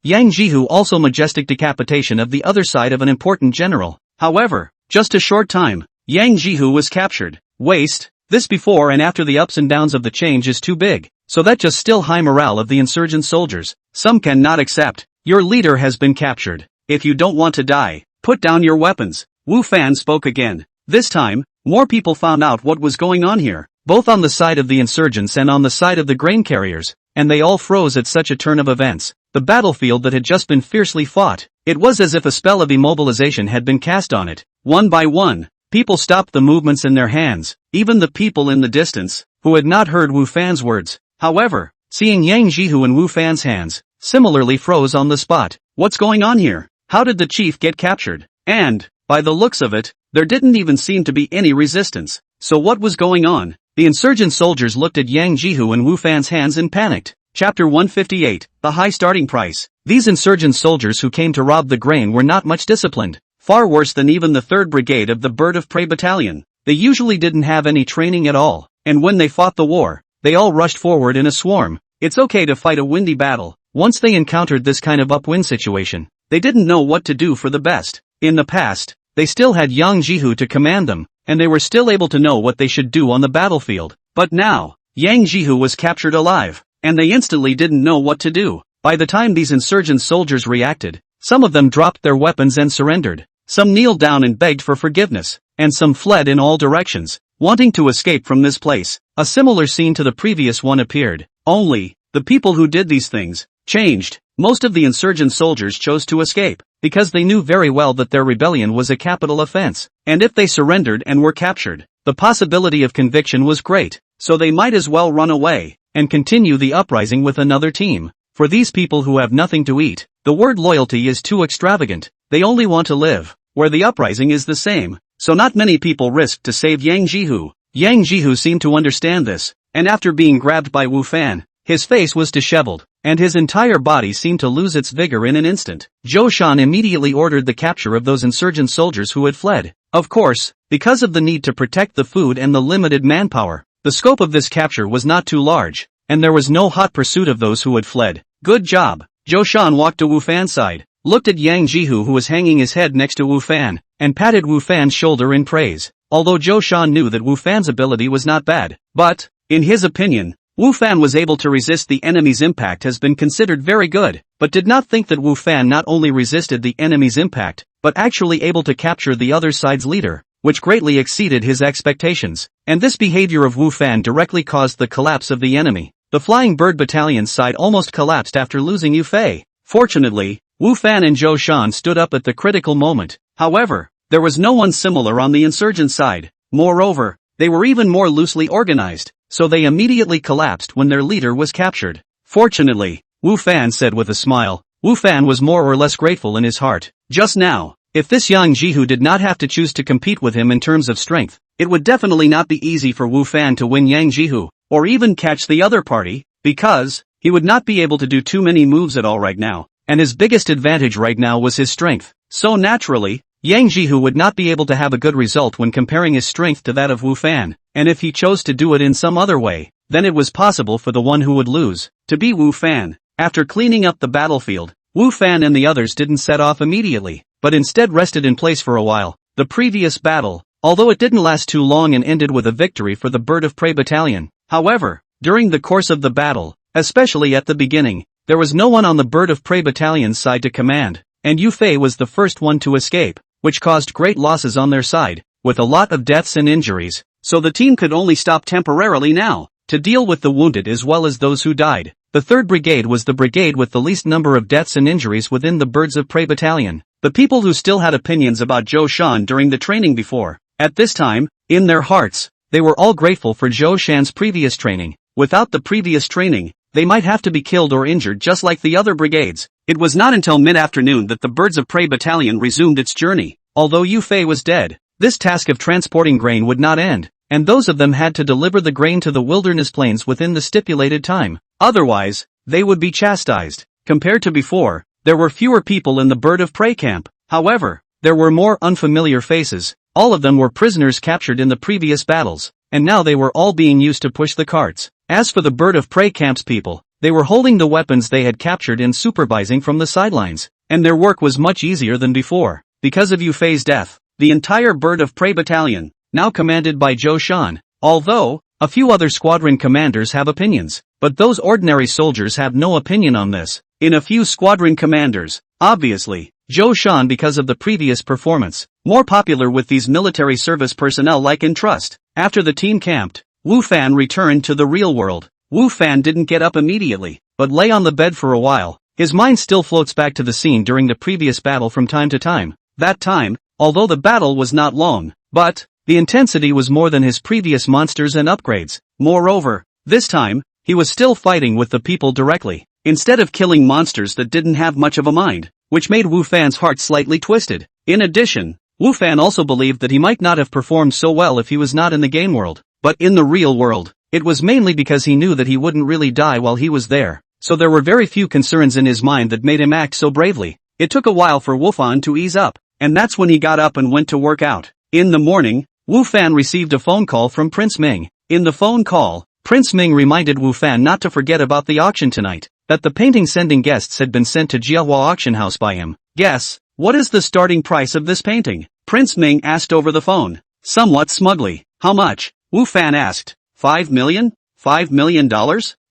Yang Jihu also majestic decapitation of the other side of an important general. However, just a short time, Yang Jihu was captured. Waste, this before and after the ups and downs of the change is too big, so that just still high morale of the insurgent soldiers. Some cannot accept. Your leader has been captured. If you don't want to die, put down your weapons. Wu Fan spoke again. This time, more people found out what was going on here, both on the side of the insurgents and on the side of the grain carriers, and they all froze at such a turn of events. The battlefield that had just been fiercely fought, it was as if a spell of immobilization had been cast on it. One by one, people stopped the movements in their hands, even the people in the distance, who had not heard Wu Fan's words. However, seeing Yang Jihu in Wu Fan's hands, similarly froze on the spot. What's going on here? How did the chief get captured? And, by the looks of it, there didn't even seem to be any resistance. So what was going on? The insurgent soldiers looked at Yang Jihu in Wu Fan's hands and panicked. Chapter 158, The High Starting Price. These insurgent soldiers who came to rob the grain were not much disciplined, far worse than even the 3rd Brigade of the Bird of Prey Battalion. They usually didn't have any training at all, and when they fought the war, they all rushed forward in a swarm. It's okay to fight a windy battle. Once they encountered this kind of upwind situation, they didn't know what to do for the best. In the past, they still had Yang Jihu to command them, and they were still able to know what they should do on the battlefield. But now, Yang Jihu was captured alive, and they instantly didn't know what to do. By the time these insurgent soldiers reacted, some of them dropped their weapons and surrendered. Some kneeled down and begged for forgiveness, and some fled in all directions, wanting to escape from this place. A similar scene to the previous one appeared, only, the people who did these things, changed. Most of the insurgent soldiers chose to escape, because they knew very well that their rebellion was a capital offense, and if they surrendered and were captured, the possibility of conviction was great, so they might as well run away, and continue the uprising with another team. For these people who have nothing to eat, the word loyalty is too extravagant, they only want to live, where the uprising is the same, so not many people risked to save Yang Jihu. Yang Jihu seemed to understand this, and after being grabbed by Wu Fan, his face was disheveled, and his entire body seemed to lose its vigor in an instant. Zhou Shan immediately ordered the capture of those insurgent soldiers who had fled. Of course, because of the need to protect the food and the limited manpower, the scope of this capture was not too large, and there was no hot pursuit of those who had fled. Good job. Zhou Shan walked to Wu Fan's side, looked at Yang Jihu who was hanging his head next to Wu Fan, and patted Wu Fan's shoulder in praise. Although Zhou Shan knew that Wu Fan's ability was not bad, but, in his opinion, Wu Fan was able to resist the enemy's impact has been considered very good, but did not think that Wu Fan not only resisted the enemy's impact, but actually able to capture the other side's leader, which greatly exceeded his expectations, and this behavior of Wu Fan directly caused the collapse of the enemy. The Flying Bird Battalion's side almost collapsed after losing Yu Fei. Fortunately, Wu Fan and Zhou Shan stood up at the critical moment. However, there was no one similar on the insurgent side. Moreover, they were even more loosely organized, so they immediately collapsed when their leader was captured. Fortunately, Wu Fan said with a smile. Wu Fan was more or less grateful in his heart. Just now, if this Yang Jihu did not have to choose to compete with him in terms of strength, it would definitely not be easy for Wu Fan to win Yang Jihu, or even catch the other party, because he would not be able to do too many moves at all right now, and his biggest advantage right now was his strength. So naturally, Yang Jihu would not be able to have a good result when comparing his strength to that of Wu Fan, and if he chose to do it in some other way, then it was possible for the one who would lose to be Wu Fan. After cleaning up the battlefield, Wu Fan and the others didn't set off immediately, but instead rested in place for a while. The previous battle, although it didn't last too long and ended with a victory for the Bird of Prey Battalion. However, during the course of the battle, especially at the beginning, there was no one on the Bird of Prey Battalion's side to command, and Yu Fei was the first one to escape, which caused great losses on their side, with a lot of deaths and injuries, so the team could only stop temporarily now, to deal with the wounded as well as those who died. The 3rd Brigade was the brigade with the least number of deaths and injuries within the Birds of Prey Battalion. The people who still had opinions about Zhou Shan during the training before, at this time, in their hearts, they were all grateful for Zhou Shan's previous training. Without the previous training, they might have to be killed or injured just like the other brigades. It was not until mid-afternoon that the Birds of Prey Battalion resumed its journey. Although Yu Fei was dead, this task of transporting grain would not end, and those of them had to deliver the grain to the wilderness plains within the stipulated time. Otherwise, they would be chastised. Compared to before, there were fewer people in the Bird of Prey camp. However, there were more unfamiliar faces. All of them were prisoners captured in the previous battles, and now they were all being used to push the carts. As for the Bird of Prey camp's people, they were holding the weapons they had captured and supervising from the sidelines, and their work was much easier than before. Because of Yu Fei's death, the entire Bird of Prey Battalion, now commanded by Zhou Shan, although a few other squadron commanders have opinions, but those ordinary soldiers have no opinion on this. In a few squadron commanders, obviously, Zhou Shan because of the previous performance, more popular with these military service personnel like in trust. After the team camped, Wu Fan returned to the real world. Wu Fan didn't get up immediately, but lay on the bed for a while. His mind still floats back to the scene during the previous battle from time to time. That time, although the battle was not long, but the intensity was more than his previous monsters and upgrades. Moreover, this time, he was still fighting with the people directly, instead of killing monsters that didn't have much of a mind, which made Wu Fan's heart slightly twisted. In addition, Wu Fan also believed that he might not have performed so well if he was not in the game world, but in the real world. It was mainly because he knew that he wouldn't really die while he was there, so there were very few concerns in his mind that made him act so bravely. It took a while for Wu Fan to ease up, and that's when he got up and went to work out. In the morning, Wu Fan received a phone call from Prince Ming. In the phone call, Prince Ming reminded Wu Fan not to forget about the auction tonight, that the painting sending guests had been sent to Jiahua auction house by him. Guess, what is the starting price of this painting? Prince Ming asked over the phone, somewhat smugly. How much? Wu Fan asked. 5 million? $5 million?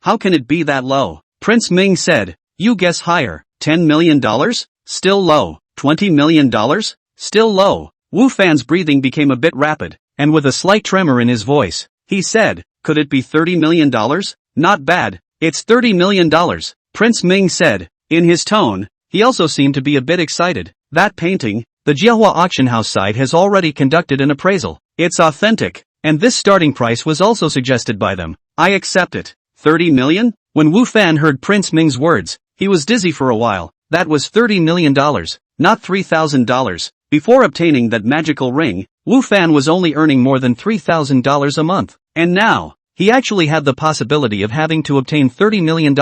How can it be that low? Prince Ming said, you guess higher. $10 million? Still low. $20 million? Still low. Wu Fan's breathing became a bit rapid, and with a slight tremor in his voice, he said, could it be $30 million? Not bad. It's $30 million. Prince Ming said. In his tone, he also seemed to be a bit excited. That painting, the Jiahua auction house side has already conducted an appraisal. It's authentic, and this starting price was also suggested by them. I accept it. 30 million? When Wu Fan heard Prince Ming's words, he was dizzy for a while. That was $30 million, not $3,000. Before obtaining that magical ring, Wu Fan was only earning more than $3,000 a month. And now, he actually had the possibility of having to obtain $30 million.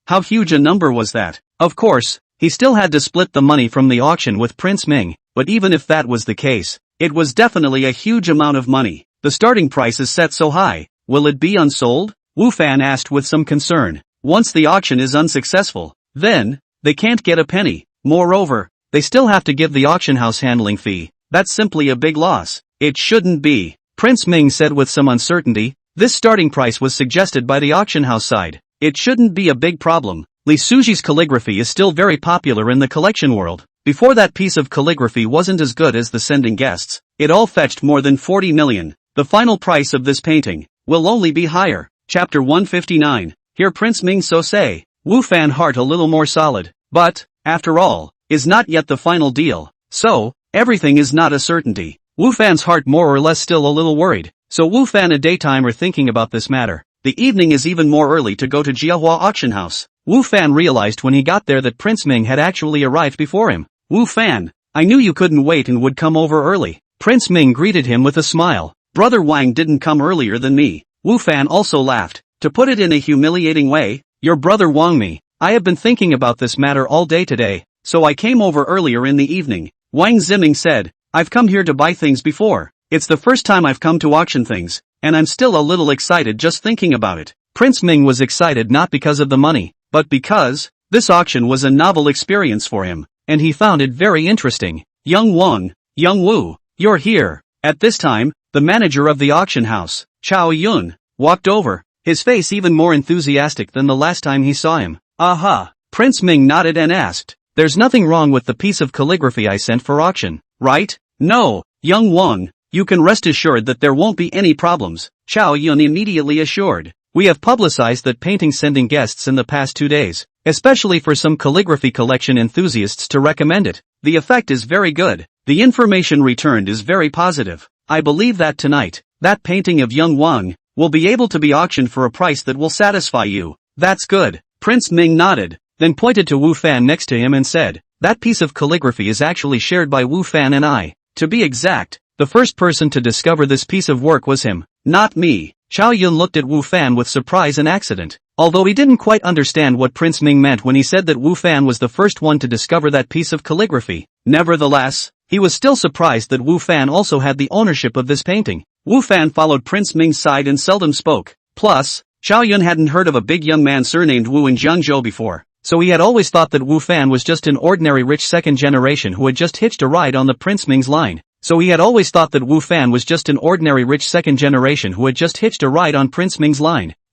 How huge a number was that? Of course, he still had to split the money from the auction with Prince Ming, but even if that was the case, it was definitely a huge amount of money. The starting price is set so high, will it be unsold? Wu Fan asked with some concern. Once the auction is unsuccessful, then, they can't get a penny. Moreover, they still have to give the auction house handling fee. That's simply a big loss. It shouldn't be. Prince Ming said with some uncertainty. This starting price was suggested by the auction house side. It shouldn't be a big problem. Li Suji's calligraphy is still very popular in the collection world. Before that piece of calligraphy wasn't as good as the sending guests. It all fetched more than 40 million. The final price of this painting will only be higher. Chapter 159. Hear Prince Ming so say. Wu Fan heart a little more solid. But, after all, is not yet the final deal. So, everything is not a certainty. Wu Fan's heart more or less still a little worried, so Wu Fan a daytime are thinking about this matter. The evening is even more early to go to Jiahua auction house. Wu Fan realized when he got there that Prince Ming had actually arrived before him. Wu Fan, I knew you couldn't wait and would come over early. Prince Ming greeted him with a smile. Brother Wang didn't come earlier than me. Wu Fan also laughed. To put it in a humiliating way, your brother Wang me. I have been thinking about this matter all day today, so I came over earlier in the evening. Wang Ziming said, I've come here to buy things before. It's the first time I've come to auction things, and I'm still a little excited just thinking about it. Prince Ming was excited not because of the money, but because this auction was a novel experience for him, and he found it very interesting. Young Wang, Young Wu, you're here. At this time, the manager of the auction house, Chao Yun, walked over, his face even more enthusiastic than the last time he saw him. Aha! Prince Ming nodded and asked, there's nothing wrong with the piece of calligraphy I sent for auction, right? No, Young Wang, you can rest assured that there won't be any problems, Chao Yun immediately assured. We have publicized that painting sending guests in the past 2 days, especially for some calligraphy collection enthusiasts to recommend it. The effect is very good. The information returned is very positive. I believe that tonight, that painting of Young Wang will be able to be auctioned for a price that will satisfy you. That's good. Prince Ming nodded, then pointed to Wu Fan next to him and said, that piece of calligraphy is actually shared by Wu Fan and I. To be exact, the first person to discover this piece of work was him, not me. Chao Yun looked at Wu Fan with surprise and accident. Although he didn't quite understand what Prince Ming meant when he said that Wu Fan was the first one to discover that piece of calligraphy, nevertheless, he was still surprised that Wu Fan also had the ownership of this painting. Wu Fan followed Prince Ming's side and seldom spoke. Plus, Chao Yun hadn't heard of a big young man surnamed Wu in Jiangzhou before, so he had always thought that Wu Fan was just an ordinary rich second generation who had just hitched a ride on the Prince Ming's line. Chao Yun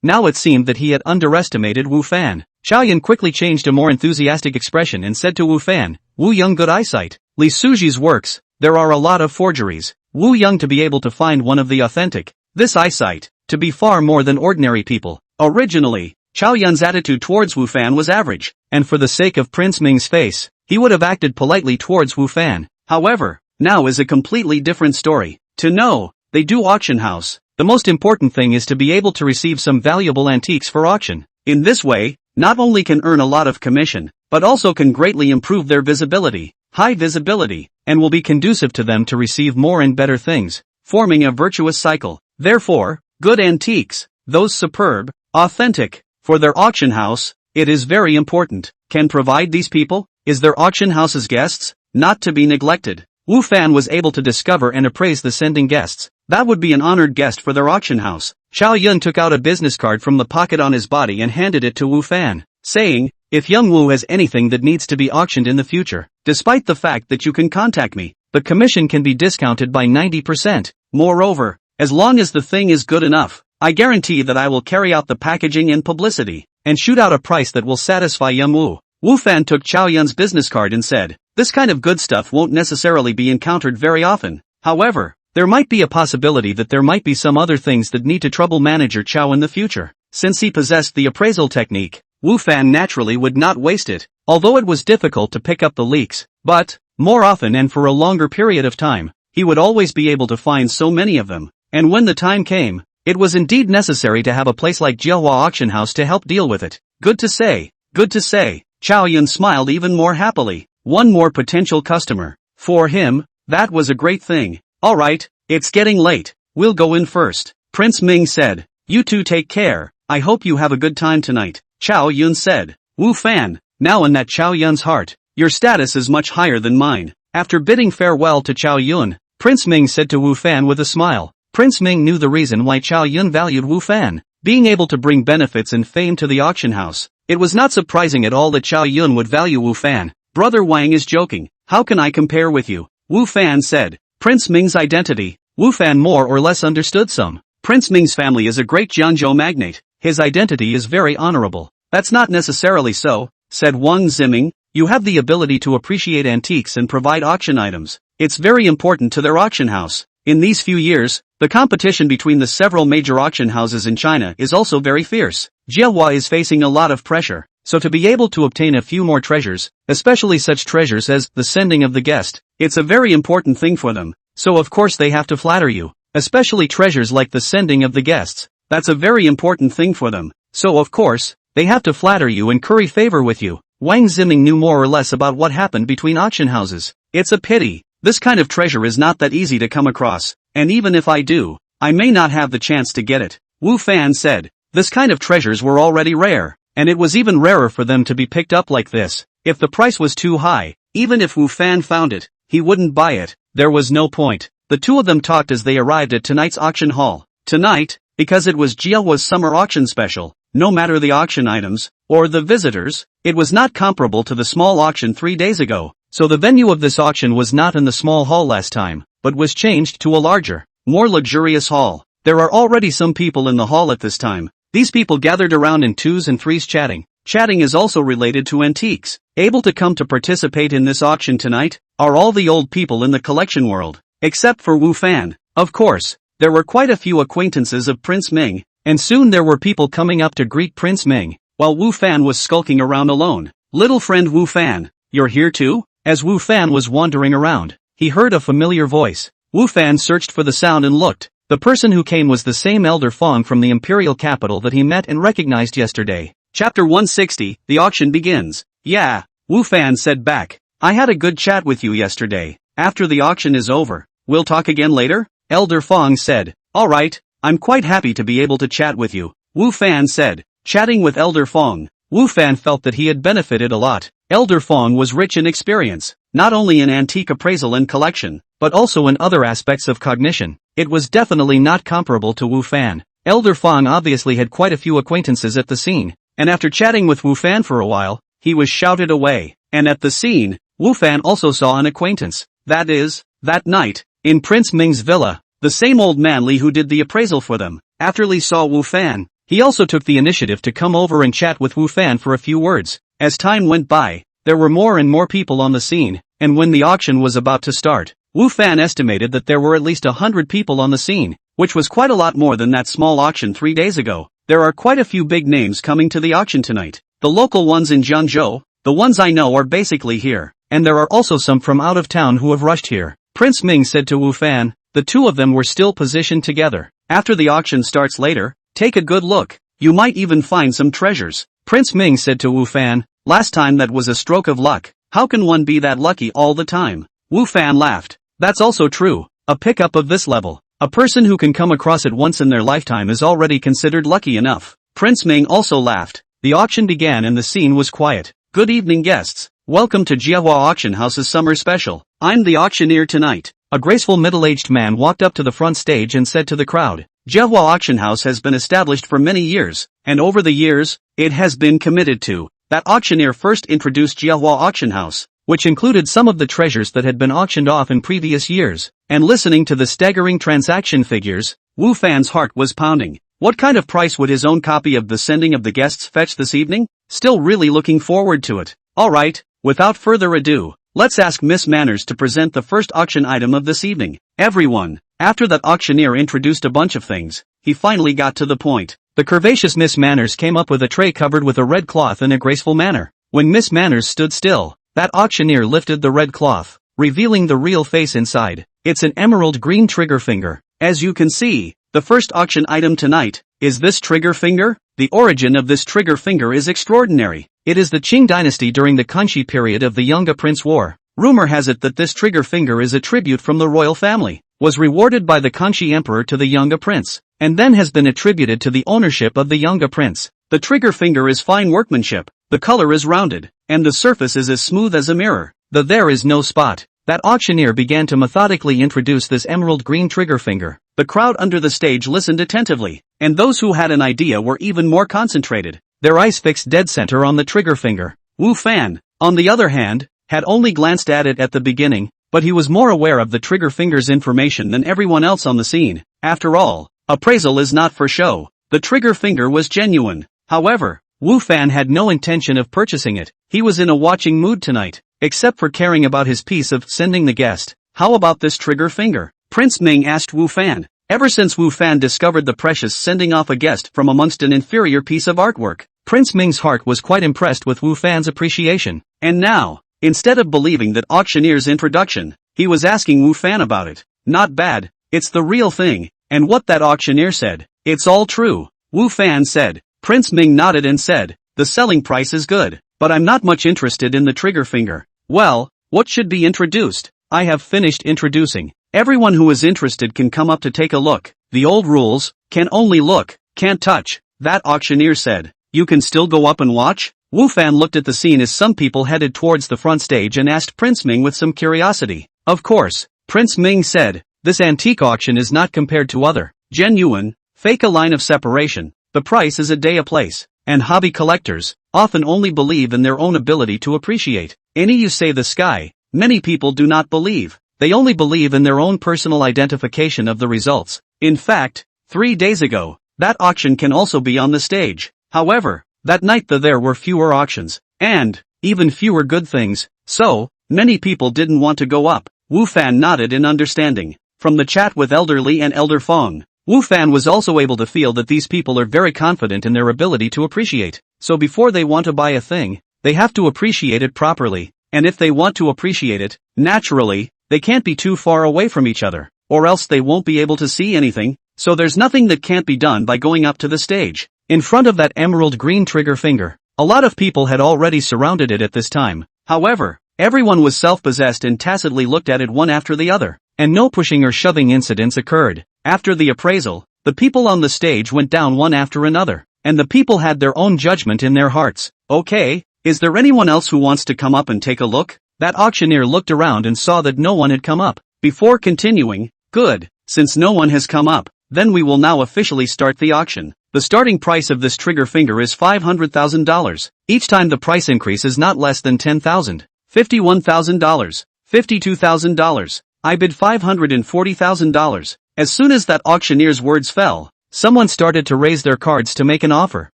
Now it seemed that he had underestimated Wu Fan. Chao Yun quickly changed a more enthusiastic expression and said to Wu Fan, Wu Young good eyesight. Li Suji's works, there are a lot of forgeries. Wu Young to be able to find one of the authentic. This eyesight, to be far more than ordinary people. Originally, Chao Yun's attitude towards Wu Fan was average, and for the sake of Prince Ming's face, he would have acted politely towards Wu Fan. However, now is a completely different story. To know, they do auction house. The most important thing is to be able to receive some valuable antiques for auction. In this way, not only can earn a lot of commission, but also can greatly improve their visibility, high visibility, and will be conducive to them to receive more and better things, forming a virtuous cycle. Therefore, good antiques, those superb, authentic, for their auction house, it is very important, can provide these people, is their auction house's guests, not to be neglected. Wu Fan was able to discover and appraise the sending guests. That would be an honored guest for their auction house. Chao Yun took out a business card from the pocket on his body and handed it to Wu Fan, saying, if Young Wu has anything that needs to be auctioned in the future, despite the fact that you can contact me, the commission can be discounted by 90%. Moreover, as long as the thing is good enough, I guarantee that I will carry out the packaging and publicity, and shoot out a price that will satisfy Young Wu. Wu Fan took Chao Yun's business card and said, this kind of good stuff won't necessarily be encountered very often. However, there might be a possibility that there might be some other things that need to trouble manager Chao in the future. Since he possessed the appraisal technique, Wu Fan naturally would not waste it, although it was difficult to pick up the leaks, but, more often and for a longer period of time, he would always be able to find so many of them, and when the time came, it was indeed necessary to have a place like Jiahua Auction House to help deal with it. Good to say, good to say. Chao Yun smiled even more happily. One more potential customer. For him, that was a great thing. Alright, it's getting late, we'll go in first. Prince Ming said, you two take care, I hope you have a good time tonight. Chao Yun said, Wu Fan, now in that Chao Yun's heart, your status is much higher than mine. After bidding farewell to Chao Yun, Prince Ming said to Wu Fan with a smile. Prince Ming knew the reason why Chao Yun valued Wu Fan, being able to bring benefits and fame to the auction house. It was not surprising at all that Chao Yun would value Wu Fan. Brother Wang is joking, how can I compare with you? Wu Fan said. Prince Ming's identity. Wu Fan more or less understood some. Prince Ming's family is a great Jiangzhou magnate. His identity is very honorable. That's not necessarily so, said Wang Ziming. You have the ability to appreciate antiques and provide auction items. It's very important to their auction house. In these few years, the competition between the several major auction houses in China is also very fierce. Jiahua is facing a lot of pressure. so to be able to obtain a few more treasures, especially such treasures as the sending of the guest, it's a very important thing for them, so of course they have to flatter you, especially treasures like the sending of the guests, that's a very important thing for them, so of course, they have to flatter you and curry favor with you. Wang Ziming knew more or less about what happened between auction houses. It's a pity, this kind of treasure is not that easy to come across, and even if I do, I may not have the chance to get it. Wu Fan said, this kind of treasures were already rare, and it was even rarer for them to be picked up like this. If the price was too high, even if Wu Fan found it, he wouldn't buy it, there was no point. The two of them talked as they arrived at tonight's auction hall. Tonight, because it was Jiahua's summer auction special, no matter the auction items, or the visitors, it was not comparable to the small auction 3 days ago, so the venue of this auction was not in the small hall last time, but was changed to a larger, more luxurious hall. There are already some people in the hall at this time. These people gathered around in 2s and 3s chatting. Chatting is also related to antiques. Able to come to participate in this auction tonight are all the old people in the collection world, except for Wu Fan. Of course, there were quite a few acquaintances of Prince Ming, and soon there were people coming up to greet Prince Ming, while Wu Fan was skulking around alone. Little friend Wu Fan, you're here too? As Wu Fan was wandering around, he heard a familiar voice. Wu Fan searched for the sound and looked. The person who came was the same Elder Fong from the imperial capital that he met and recognized yesterday. Chapter 160, the auction begins. Yeah, Wu Fan said back. I had a good chat with you yesterday. After the auction is over, we'll talk again later? Elder Fong said. Alright, I'm quite happy to be able to chat with you, Wu Fan said. Chatting with Elder Fong, Wu Fan felt that he had benefited a lot. Elder Fong was rich in experience, not only in antique appraisal and collection, but also in other aspects of cognition. It was definitely not comparable to Wu Fan. Elder Fong obviously had quite a few acquaintances at the scene, and after chatting with Wu Fan for a while, he was shouted away. And at the scene, Wu Fan also saw an acquaintance. That is, that night, in Prince Ming's villa, the same old man Li who did the appraisal for them. After Li saw Wu Fan, he also took the initiative to come over and chat with Wu Fan for a few words. As time went by, there were more and more people on the scene, and when the auction was about to start, Wu Fan estimated that there were at least 100 people on the scene, which was quite a lot more than that small auction 3 days ago. There are quite a few big names coming to the auction tonight. The local ones in Jiangzhou, the ones I know are basically here, and there are also some from out of town who have rushed here. Prince Ming said to Wu Fan. The two of them were still positioned together. After the auction starts later, take a good look. You might even find some treasures. Prince Ming said to Wu Fan. Last time that was a stroke of luck. How can one be that lucky all the time? Wu Fan laughed. That's also true. A pickup of this level, a person who can come across it once in their lifetime is already considered lucky enough. Prince Ming also laughed. The auction began and the scene was quiet. Good evening guests. Welcome to Jiahua Auction House's summer special. I'm the auctioneer tonight. A graceful middle-aged man walked up to the front stage and said to the crowd, Jiahua Auction House has been established for many years, and over the years, it has been committed to. That auctioneer first introduced Jiahua Auction House, which included some of the treasures that had been auctioned off in previous years, and listening to the staggering transaction figures, Wu Fan's heart was pounding. What kind of price would his own copy of The Sending of the Guests fetch this evening? Still really looking forward to it. Alright, without further ado, let's ask Miss Manners to present the first auction item of this evening. Everyone. After that auctioneer introduced a bunch of things, he finally got to the point. The curvaceous Miss Manners came up with a tray covered with a red cloth in a graceful manner. When Miss Manners stood still, that auctioneer lifted the red cloth, revealing the real face inside. It's an emerald green trigger finger. As you can see, the first auction item tonight is this trigger finger. The origin of this trigger finger is extraordinary. It is the Qing dynasty during the Kanshi period of the Younger Prince War. Rumor has it that this trigger finger is a tribute from the royal family, was rewarded by the Kanshi emperor to the Younger Prince, and then has been attributed to the ownership of the Younger Prince. The trigger finger is fine workmanship, the color is rounded, and the surface is as smooth as a mirror. There is no spot. That auctioneer began to methodically introduce this emerald green trigger finger. The crowd under the stage listened attentively, and those who had an idea were even more concentrated, their eyes fixed dead center on the trigger finger. Wu Fan, on the other hand, had only glanced at it at the beginning, but he was more aware of the trigger finger's information than everyone else on the scene. After all, appraisal is not for show. The trigger finger was genuine. However, Wu Fan had no intention of purchasing it. He was in a watching mood tonight, except for caring about his piece of sending the guest. How about this trigger finger? Prince Ming asked Wu Fan. Ever since Wu Fan discovered the precious sending off a guest from amongst an inferior piece of artwork, Prince Ming's heart was quite impressed with Wu Fan's appreciation. And now, instead of believing that auctioneer's introduction, he was asking Wu Fan about it. Not bad, it's the real thing. And what that auctioneer said, it's all true. Wu Fan said. Prince Ming nodded and said, the selling price is good, but I'm not much interested in the trigger finger. Well, what should be introduced? I have finished introducing. Everyone who is interested can come up to take a look. The old rules, can only look, can't touch. That auctioneer said. You can still go up and watch? Wu Fan looked at the scene as some people headed towards the front stage and asked Prince Ming with some curiosity. Of course, Prince Ming said, this antique auction is not compared to other, genuine, fake a line of separation. The price is a day a place, and hobby collectors often only believe in their own ability to appreciate. Any you say the sky, many people do not believe. They only believe in their own personal identification of the results. In fact, 3 days ago, that auction can also be on the stage. However, that night there were fewer auctions, and even fewer good things, so many people didn't want to go up. Wu Fan nodded in understanding. From the chat with Elder Li and Elder Fong, Wu Fan was also able to feel that these people are very confident in their ability to appreciate. So before they want to buy a thing, they have to appreciate it properly, and if they want to appreciate it, naturally, they can't be too far away from each other, or else they won't be able to see anything, so there's nothing that can't be done by going up to the stage. In front of that emerald green trigger finger, a lot of people had already surrounded it at this time. However, everyone was self-possessed and tacitly looked at it one after the other, and no pushing or shoving incidents occurred. After the appraisal, the people on the stage went down one after another, and the people had their own judgment in their hearts. Okay, is there anyone else who wants to come up and take a look? That auctioneer looked around and saw that no one had come up. Before continuing, good, since no one has come up, then we will now officially start the auction. The starting price of this trigger finger is $500,000. Each time the price increase is not less than $10,000, $51,000, $52,000. I bid $540,000. As soon as that auctioneer's words fell, someone started to raise their cards to make an offer,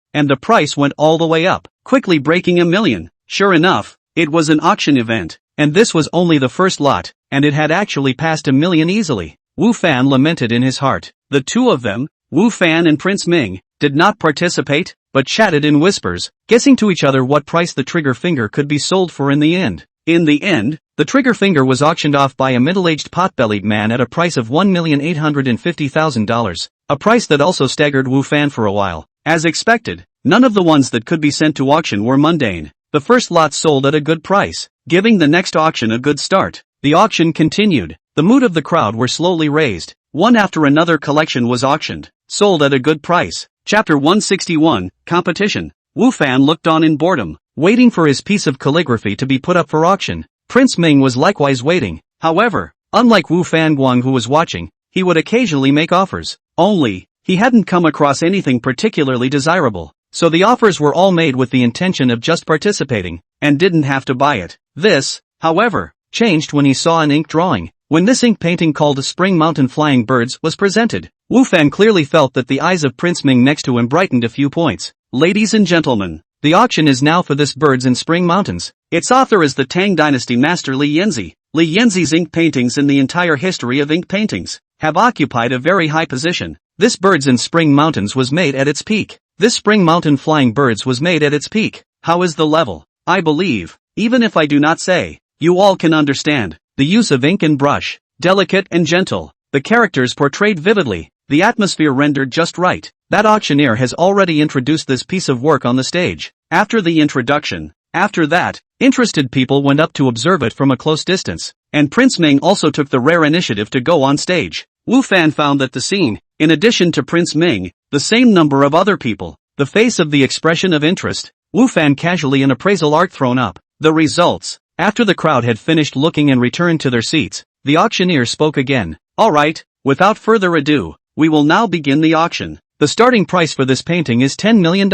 and the price went all the way up, quickly breaking $1 million. Sure enough, it was an auction event, and this was only the first lot, and it had actually passed $1 million easily. Wu Fan lamented in his heart. The two of them, Wu Fan and Prince Ming, did not participate, but chatted in whispers, guessing to each other what price the trigger finger could be sold for in the end. In the end, the trigger finger was auctioned off by a middle-aged pot-bellied man at a price of $1,850,000, a price that also staggered Wu Fan for a while. As expected, none of the ones that could be sent to auction were mundane. The first lot sold at a good price, giving the next auction a good start. The auction continued. The mood of the crowd were slowly raised. One after another collection was auctioned, sold at a good price. Chapter 161, Competition. Wu Fan looked on in boredom, waiting for his piece of calligraphy to be put up for auction. Prince Ming was likewise waiting. However, unlike Wu Fanguang who was watching, he would occasionally make offers. Only, he hadn't come across anything particularly desirable, so the offers were all made with the intention of just participating, and didn't have to buy it. This, however, changed when he saw an ink drawing. When this ink painting called Spring Mountain Flying Birds was presented, Wu Fan clearly felt that the eyes of Prince Ming next to him brightened a few points. Ladies and gentlemen, the auction is now for this Birds in Spring Mountains. Its author is the Tang Dynasty master Li Yanzi. Li Yanzi's ink paintings in the entire history of ink paintings have occupied a very high position. This Birds in Spring Mountains was made at its peak. This Spring Mountain Flying Birds was made at its peak. How is the level? I believe, even if I do not say, you all can understand. The use of ink and brush, delicate and gentle, the characters portrayed vividly, the atmosphere rendered just right. That auctioneer has already introduced this piece of work on the stage. After the introduction, after that, interested people went up to observe it from a close distance, and Prince Ming also took the rare initiative to go on stage. Wu Fan found that the scene, in addition to Prince Ming, the same number of other people, the face of the expression of interest, Wu Fan casually an appraisal art thrown up. The results. After the crowd had finished looking and returned to their seats, the auctioneer spoke again. Alright, without further ado, we will now begin the auction. The starting price for this painting is $10 million.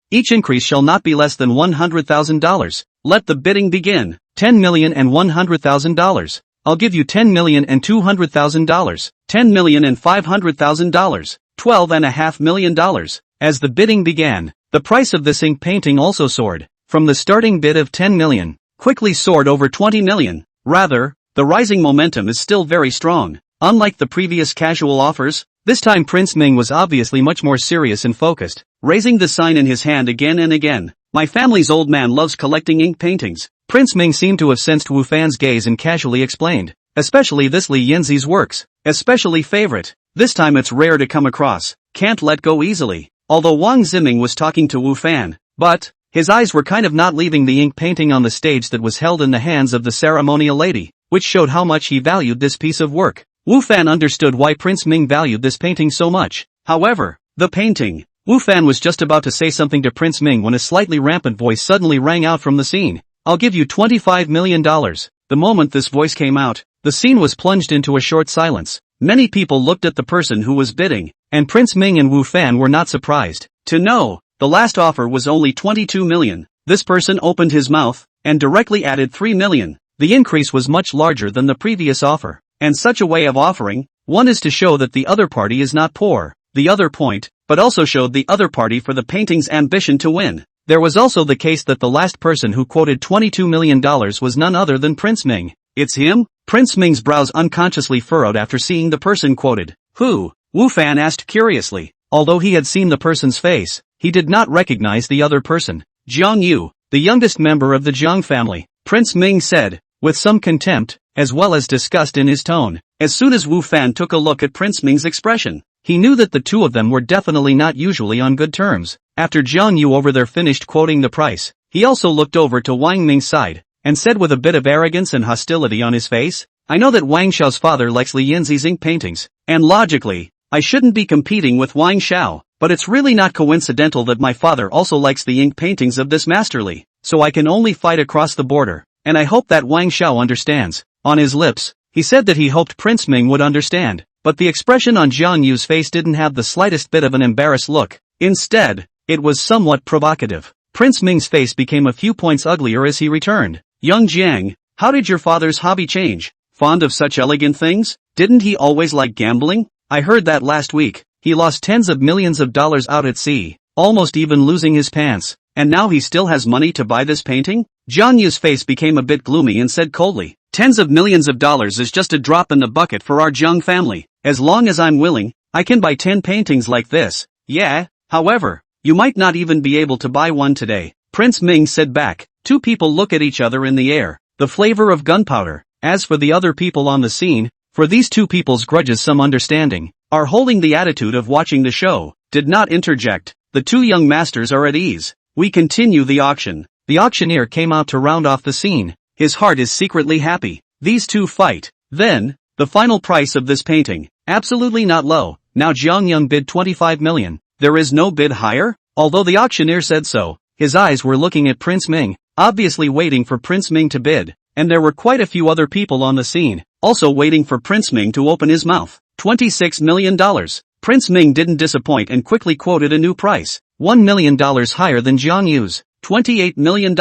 Each increase shall not be less than $100,000. Let the bidding begin. $10 million and $100,000. I'll give you $10 million and $200,000. $10 million and $500,000. $12.5 million. As the bidding began, the price of this ink painting also soared. From the starting bid of $10 million. Quickly soared over $20 million. Rather, the rising momentum is still very strong. Unlike the previous casual offers, this time Prince Ming was obviously much more serious and focused. raising the sign in his hand again and again. My family's old man loves collecting ink paintings. Prince Ming seemed to have sensed Wu Fan's gaze and casually explained. Especially this Li Yanzi's works. Especially favorite. This time it's rare to come across. Can't let go easily. Although Wang Ziming was talking to Wu Fan. But his eyes were kind of not leaving the ink painting on the stage that was held in the hands of the ceremonial lady, which showed how much he valued this piece of work. Wu Fan understood why Prince Ming valued this painting so much. However, the painting. Wu Fan was just about to say something to Prince Ming when a slightly rampant voice suddenly rang out from the scene. I'll give you $25 million. The moment this voice came out, the scene was plunged into a short silence. Many people looked at the person who was bidding, and Prince Ming and Wu Fan were not surprised to know the last offer was only $22 million. This person opened his mouth and directly added $3 million. The increase was much larger than the previous offer. And such a way of offering, one is to show that the other party is not poor, the other point, but also showed the other party for the painting's ambition to win. There was also the case that the last person who quoted $22 million was none other than Prince Ming. It's him? Prince Ming's brows unconsciously furrowed after seeing the person quoted. Who? Wu Fan asked curiously. Although he had seen the person's face, he did not recognize the other person. Jiang Yu, the youngest member of the Jiang family, Prince Ming said, with some contempt, as well as disgust in his tone. As soon as Wu Fan took a look at Prince Ming's expression, he knew that the two of them were definitely not usually on good terms. After Jiang Yu over there finished quoting the price, he also looked over to Wang Ming's side, and said with a bit of arrogance and hostility on his face, I know that Wang Xiao's father likes Li Yanzi's ink paintings, and logically, I shouldn't be competing with Wang Xiao, but it's really not coincidental that my father also likes the ink paintings of this Master Li, so I can only fight across the border, and I hope that Wang Xiao understands. On his lips, he said that he hoped Prince Ming would understand, but the expression on Jiang Yu's face didn't have the slightest bit of an embarrassed look. Instead, it was somewhat provocative. Prince Ming's face became a few points uglier as he returned. Young Jiang, how did your father's hobby change? Fond of such elegant things? Didn't he always like gambling? I heard that last week. He lost tens of millions of dollars out at sea, almost even losing his pants. And now he still has money to buy this painting? Jiang Yu's face became a bit gloomy and said coldly, tens of millions of dollars is just a drop in the bucket for our Jiang family. As long as I'm willing, I can buy 10 paintings like this. Yeah, however, you might not even be able to buy one today. Prince Ming said back. Two people look at each other in the air. The flavor of gunpowder. As for the other people on the scene, for these two people's grudges some understanding, are holding the attitude of watching the show, did not interject. The two young masters are at ease. We continue the auction. The auctioneer came out to round off the scene. His heart is secretly happy. These two fight. Then, the final price of this painting. Absolutely not low. Now Jiang Young bid 25 million. There is no bid higher? Although the auctioneer said so, his eyes were looking at Prince Ming, obviously waiting for Prince Ming to bid. And there were quite a few other people on the scene, also waiting for Prince Ming to open his mouth. $26 million. Prince Ming didn't disappoint and quickly quoted a new price. $1 million higher than Jiang Yu's. $28 million.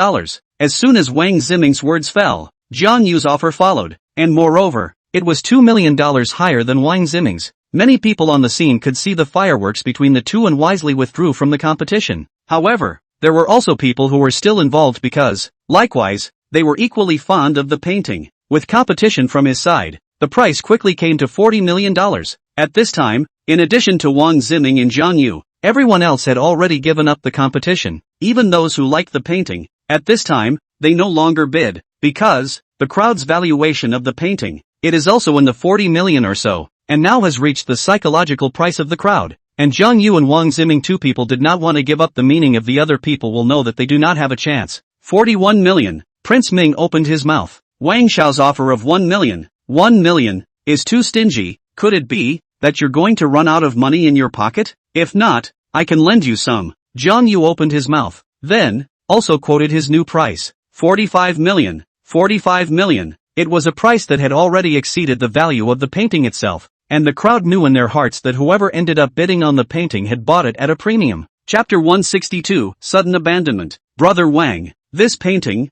As soon as Wang Ziming's words fell, Jiang Yu's offer followed. And moreover, it was $2 million higher than Wang Ziming's. Many people on the scene could see the fireworks between the two and wisely withdrew from the competition. However, there were also people who were still involved because, likewise, they were equally fond of the painting. With competition from his side, the price quickly came to $40 million. At this time, in addition to Wang Ziming and Jiang Yu, everyone else had already given up the competition. Even those who liked the painting, at this time, they no longer bid, because, the crowd's valuation of the painting, it is also in the 40 million or so, and now has reached the psychological price of the crowd. And Jiang Yu and Wang Ziming, two people, did not want to give up. The meaning of the other people will know that they do not have a chance. 41 million. Prince Ming opened his mouth. Wang Xiao's offer of 1 million. 1 million is too stingy. Could it be that you're going to run out of money in your pocket? If not, I can lend you some. Jiang Yu opened his mouth, then also quoted his new price. 45 million. 45 million. It was a price that had already exceeded the value of the painting itself, and the crowd knew in their hearts that whoever ended up bidding on the painting had bought it at a premium. Chapter 162, Sudden Abandonment. Brother Wang, this painting,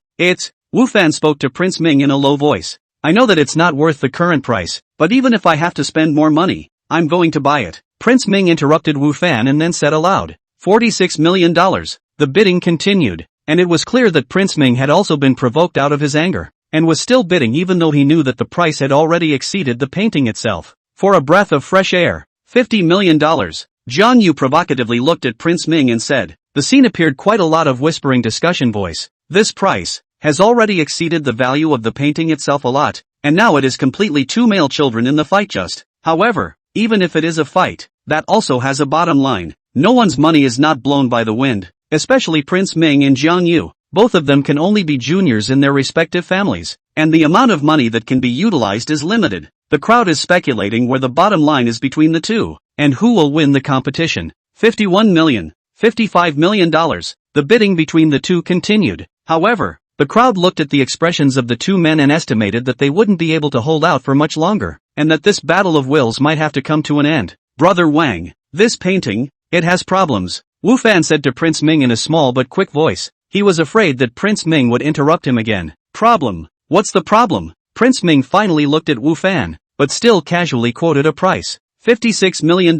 Wu Fan spoke to Prince Ming in a low voice. I know that it's not worth the current price, but even if I have to spend more money, I'm going to buy it. Prince Ming interrupted Wu Fan and then said aloud, $46 million. The bidding continued, and it was clear that Prince Ming had also been provoked out of his anger, and was still bidding even though he knew that the price had already exceeded the painting itself. For a breath of fresh air, $50 million. Jiang Yu provocatively looked at Prince Ming and said. The scene appeared quite a lot of whispering discussion voice. This price has already exceeded the value of the painting itself a lot, and now it is completely two male children in the fight just. However, even if it is a fight, that also has a bottom line. No one's money is not blown by the wind, especially Prince Ming and Jiang Yu. Both of them can only be juniors in their respective families, and the amount of money that can be utilized is limited. The crowd is speculating where the bottom line is between the two, and who will win the competition. 51 million. $55 million. The bidding between the two continued. However, the crowd looked at the expressions of the two men and estimated that they wouldn't be able to hold out for much longer, and that this battle of wills might have to come to an end. Brother Wang, this painting, it has problems, Wu Fan said to Prince Ming in a small but quick voice. He was afraid that Prince Ming would interrupt him again. Problem? What's the problem? Prince Ming finally looked at Wu Fan, but still casually quoted a price. $56 million.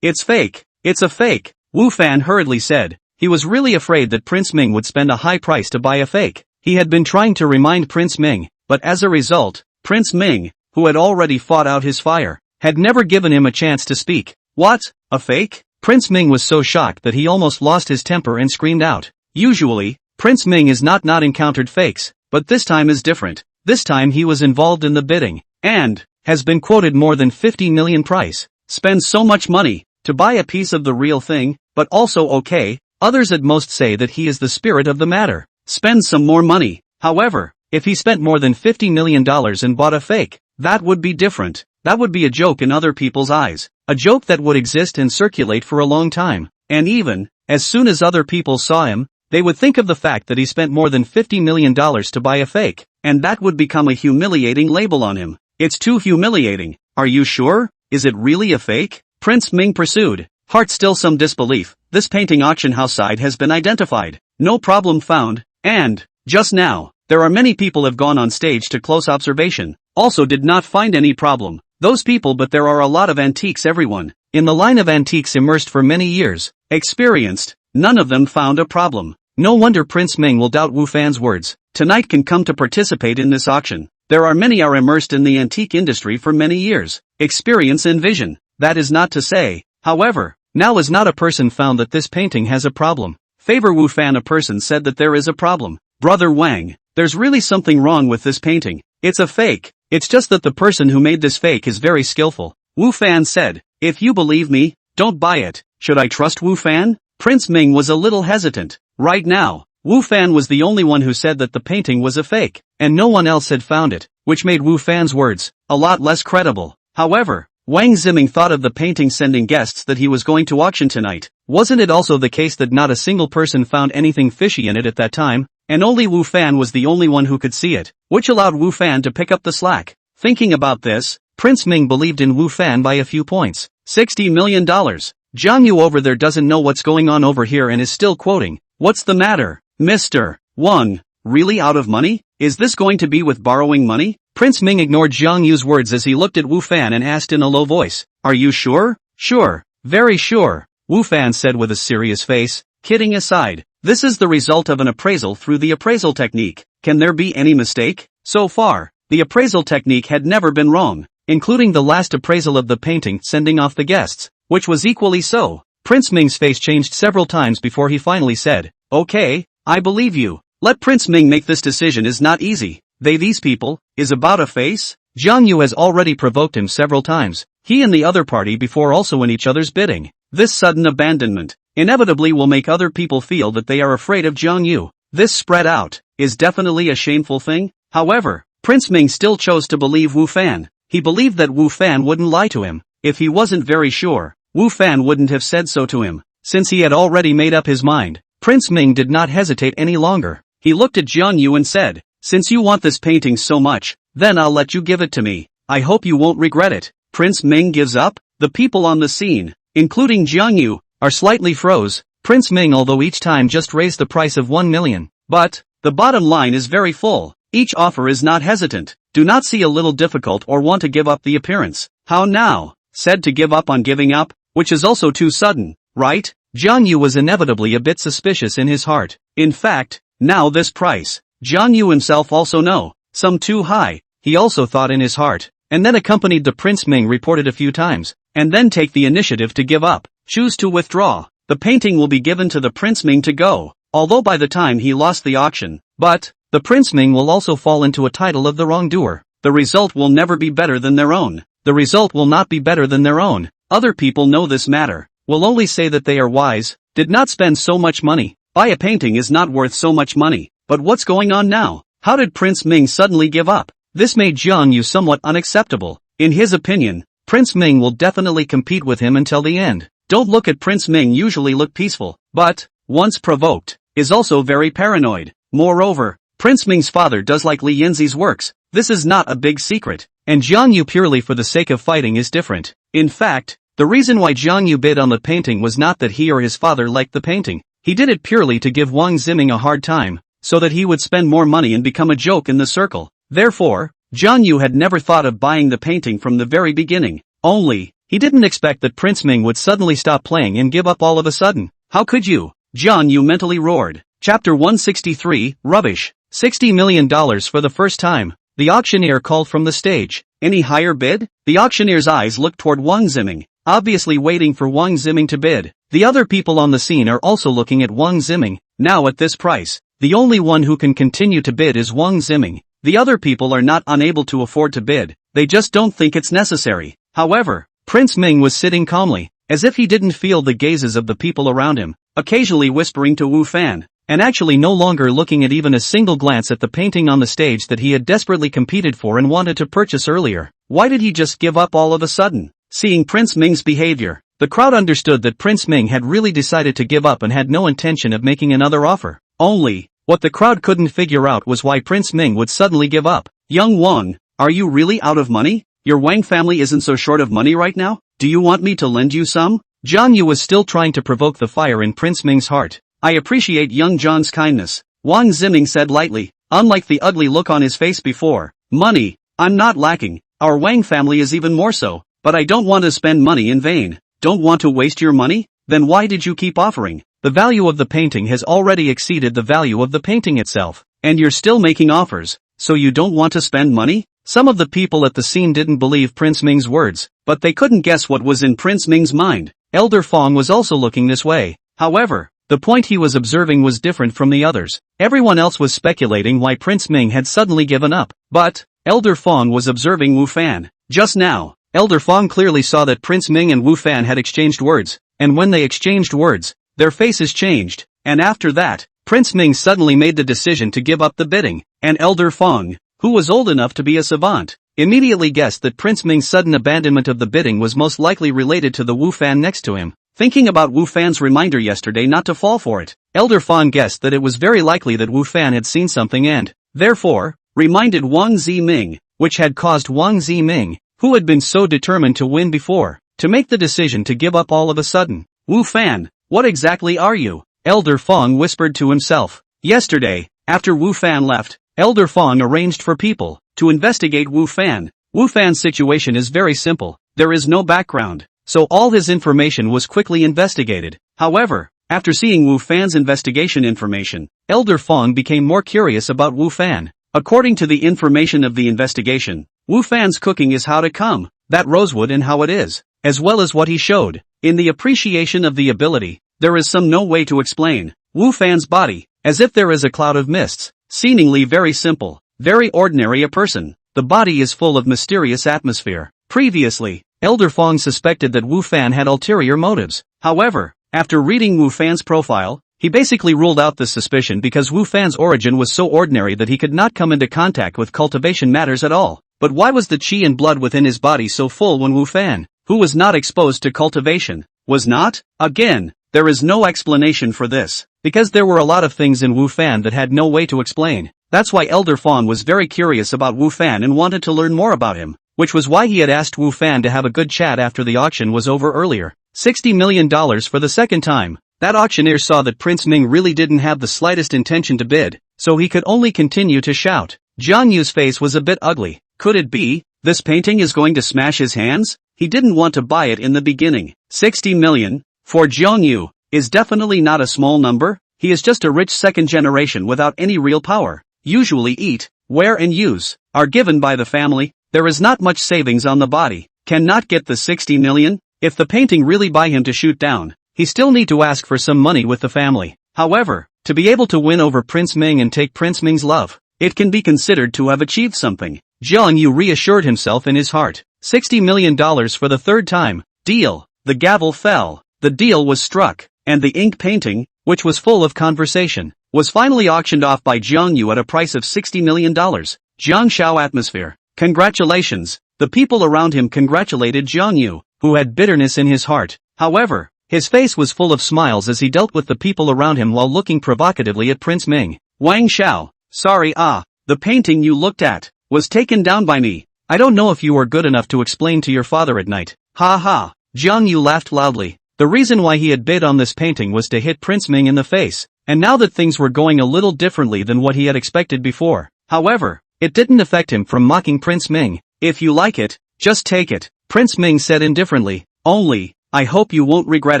It's fake. It's a fake. Wu Fan hurriedly said. He was really afraid that Prince Ming would spend a high price to buy a fake. He had been trying to remind Prince Ming, but as a result, Prince Ming, who had already fought out his fire, had never given him a chance to speak. What? A fake? Prince Ming was so shocked that he almost lost his temper and screamed out. Usually, Prince Ming has not encountered fakes, but this time is different. This time he was involved in the bidding, and has been quoted more than 50 million price. Spends so much money to buy a piece of the real thing, but also okay. Others at most say that he is the spirit of the matter. Spend some more money. However, if he spent more than $50 million and bought a fake, that would be different. That would be a joke in other people's eyes. A joke that would exist and circulate for a long time. And even, as soon as other people saw him, they would think of the fact that he spent more than $50 million to buy a fake, and that would become a humiliating label on him. It's too humiliating. Are you sure? Is it really a fake? Prince Ming pursued. Heart still some disbelief. This painting auction house side has been identified. No problem found. And, just now, there are many people have gone on stage to close observation. Also did not find any problem. Those people, but there are a lot of antiques everyone. In the line of antiques immersed for many years. Experienced. None of them found a problem. No wonder Prince Ming will doubt Wu Fan's words. Tonight can come to participate in this auction. There are many are immersed in the antique industry for many years. Experience and vision. That is not to say, however, now is not a person found that this painting has a problem. Favor Wu Fan, a person said that there is a problem. Brother Wang, there's really something wrong with this painting. It's a fake. It's just that the person who made this fake is very skillful. Wu Fan said, if you believe me, don't buy it. Should I trust Wu Fan? Prince Ming was a little hesitant. Right now, Wu Fan was the only one who said that the painting was a fake, and no one else had found it, which made Wu Fan's words a lot less credible. However, Wang Ziming thought of the painting sending guests that he was going to auction tonight. Wasn't it also the case that not a single person found anything fishy in it at that time, and only Wu Fan was the only one who could see it, which allowed Wu Fan to pick up the slack? Thinking about this, Prince Ming believed in Wu Fan by a few points. $60 million. Jiang Yu over there doesn't know what's going on over here and is still quoting. What's the matter, Mr. Wang? Really out of money? Is this going to be with borrowing money? Prince Ming ignored Jiang Yu's words as he looked at Wu Fan and asked in a low voice. Are you sure? Sure. Very sure. Wu Fan said with a serious face. Kidding aside, this is the result of an appraisal through the appraisal technique. Can there be any mistake? So far, the appraisal technique had never been wrong, including the last appraisal of the painting sending off the guests, which was equally so. Prince Ming's face changed several times before he finally said, okay, I believe you. Let Prince Ming make this decision is not easy. These people, is about a face? Jiang Yu has already provoked him several times. He and the other party before also in each other's bidding. This sudden abandonment, inevitably will make other people feel that they are afraid of Jiang Yu. This spread out, is definitely a shameful thing. However, Prince Ming still chose to believe Wu Fan. He believed that Wu Fan wouldn't lie to him. If he wasn't very sure, Wu Fan wouldn't have said so to him. Since he had already made up his mind, Prince Ming did not hesitate any longer. He looked at Jiang Yu and said, since you want this painting so much, then I'll let you give it to me. I hope you won't regret it. Prince Ming gives up? The people on the scene, including Jiang Yu, are slightly froze. Prince Ming although each time just raised the price of 1 million. But, the bottom line is very full. Each offer is not hesitant. Do not see a little difficult or want to give up the appearance. How now? Said to give up on giving up, which is also too sudden, right? Jiang Yu was inevitably a bit suspicious in his heart. In fact, now this price, Jiang Yu himself also know, some too high, he also thought in his heart, and then accompanied the Prince Ming reported a few times, and then take the initiative to give up. choose to withdraw, the painting will be given to the Prince Ming to go, although by the time he lost the auction. But the Prince Ming will also fall into a title of the wrongdoer. The result will never be better than their own. The result will not be better than their own. Other people know this matter, will only say that they are wise, did not spend so much money. Buy a painting is not worth so much money. But what's going on now? How did Prince Ming suddenly give up? This made Jiang Yu somewhat unacceptable. In his opinion, Prince Ming will definitely compete with him until the end. Don't look at Prince Ming usually look peaceful, but, once provoked, is also very paranoid. Moreover, Prince Ming's father does like Li Yanzi's works. This is not a big secret. And Jiang Yu purely for the sake of fighting is different. In fact, the reason why Jiang Yu bid on the painting was not that he or his father liked the painting. He did it purely to give Wang Ziming a hard time, so that he would spend more money and become a joke in the circle. Therefore, Jiang Yu had never thought of buying the painting from the very beginning. Only, he didn't expect that Prince Ming would suddenly stop playing and give up all of a sudden. How could you? Jiang Yu mentally roared. Chapter 163, Rubbish. $60 million for the first time. The auctioneer called from the stage. Any higher bid? The auctioneer's eyes looked toward Wang Ziming, obviously waiting for Wang Ziming to bid. The other people on the scene are also looking at Wang Ziming. Now at this price, the only one who can continue to bid is Wang Ziming. The other people are not unable to afford to bid, they just don't think it's necessary. However, Prince Ming was sitting calmly, as if he didn't feel the gazes of the people around him, occasionally whispering to Wu Fan, and actually no longer looking at even a single glance at the painting on the stage that he had desperately competed for and wanted to purchase earlier. Why did he just give up all of a sudden? Seeing Prince Ming's behavior, the crowd understood that Prince Ming had really decided to give up and had no intention of making another offer. Only, what the crowd couldn't figure out was why Prince Ming would suddenly give up. Young Wang, are you really out of money? Your Wang family isn't so short of money right now? Do you want me to lend you some? Jiang Yu was still trying to provoke the fire in Prince Ming's heart. I appreciate young John's kindness, Wang Ziming said lightly, unlike the ugly look on his face before. Money, I'm not lacking, our Wang family is even more so, but I don't want to spend money in vain. Don't want to waste your money? Then why did you keep offering? The value of the painting has already exceeded the value of the painting itself, and you're still making offers, so you don't want to spend money? Some of the people at the scene didn't believe Prince Ming's words, but they couldn't guess what was in Prince Ming's mind. Elder Fong was also looking this way. However, the point he was observing was different from the others. Everyone else was speculating why Prince Ming had suddenly given up, but Elder Fong was observing Wu Fan. Just now, Elder Fong clearly saw that Prince Ming and Wu Fan had exchanged words, and when they exchanged words, their faces changed, and after that, Prince Ming suddenly made the decision to give up the bidding, and Elder Fong, who was old enough to be a savant, immediately guessed that Prince Ming's sudden abandonment of the bidding was most likely related to the Wu Fan next to him. Thinking about Wu Fan's reminder yesterday not to fall for it, Elder Fong guessed that it was very likely that Wu Fan had seen something and, therefore, reminded Wang Ziming, which had caused Wang Ziming, who had been so determined to win before, to make the decision to give up all of a sudden. Wu Fan, what exactly are you? Elder Fong whispered to himself. Yesterday, after Wu Fan left, Elder Fong arranged for people to investigate Wu Fan. Wu Fan's situation is very simple, there is no background, so all his information was quickly investigated. However, after seeing Wu Fan's investigation information, Elder Fong became more curious about Wu Fan. According to the information of the investigation, Wu Fan's cooking is how to come, that rosewood and how it is, as well as what he showed. In the appreciation of the ability, there is some no way to explain Wu Fan's body, as if there is a cloud of mists, seemingly very simple, very ordinary a person. The body is full of mysterious atmosphere. Previously, Elder Fong suspected that Wu Fan had ulterior motives. However, after reading Wu Fan's profile, he basically ruled out this suspicion because Wu Fan's origin was so ordinary that he could not come into contact with cultivation matters at all. But why was the chi and blood within his body so full when Wu Fan, who was not exposed to cultivation, was not? Again, there is no explanation for this, because there were a lot of things in Wu Fan that had no way to explain. That's why Elder Fong was very curious about Wu Fan and wanted to learn more about him, which was why he had asked Wu Fan to have a good chat after the auction was over earlier. $60 million for the second time. That auctioneer saw that Prince Ming really didn't have the slightest intention to bid, so he could only continue to shout. Jiang Yu's face was a bit ugly. Could it be, this painting is going to smash his hands? He didn't want to buy it in the beginning. 60 million, for Jiang Yu, is definitely not a small number. He is just a rich second generation without any real power. Usually eat, wear and use, are given by the family. There is not much savings on the body. Cannot get the 60 million? If the painting really buy him to shoot down, he still need to ask for some money with the family. However, to be able to win over Prince Ming and take Prince Ming's love, it can be considered to have achieved something. Jiang Yu reassured himself in his heart. $60 million for the third time. Deal. The gavel fell. The deal was struck, and the ink painting, which was full of conversation, was finally auctioned off by Jiang Yu at a price of $60 million. Jiang Shao atmosphere. Congratulations. The people around him congratulated Jiang Yu, who had bitterness in his heart. However, his face was full of smiles as he dealt with the people around him while looking provocatively at Prince Ming. Wang Shao. Sorry, the painting you looked at was taken down by me. I don't know if you were good enough to explain to your father at night. Ha ha. Jiang Yu laughed loudly. The reason why he had bid on this painting was to hit Prince Ming in the face, and now that things were going a little differently than what he had expected before. However, it didn't affect him from mocking Prince Ming. If you like it, just take it, Prince Ming said indifferently. Only, I hope you won't regret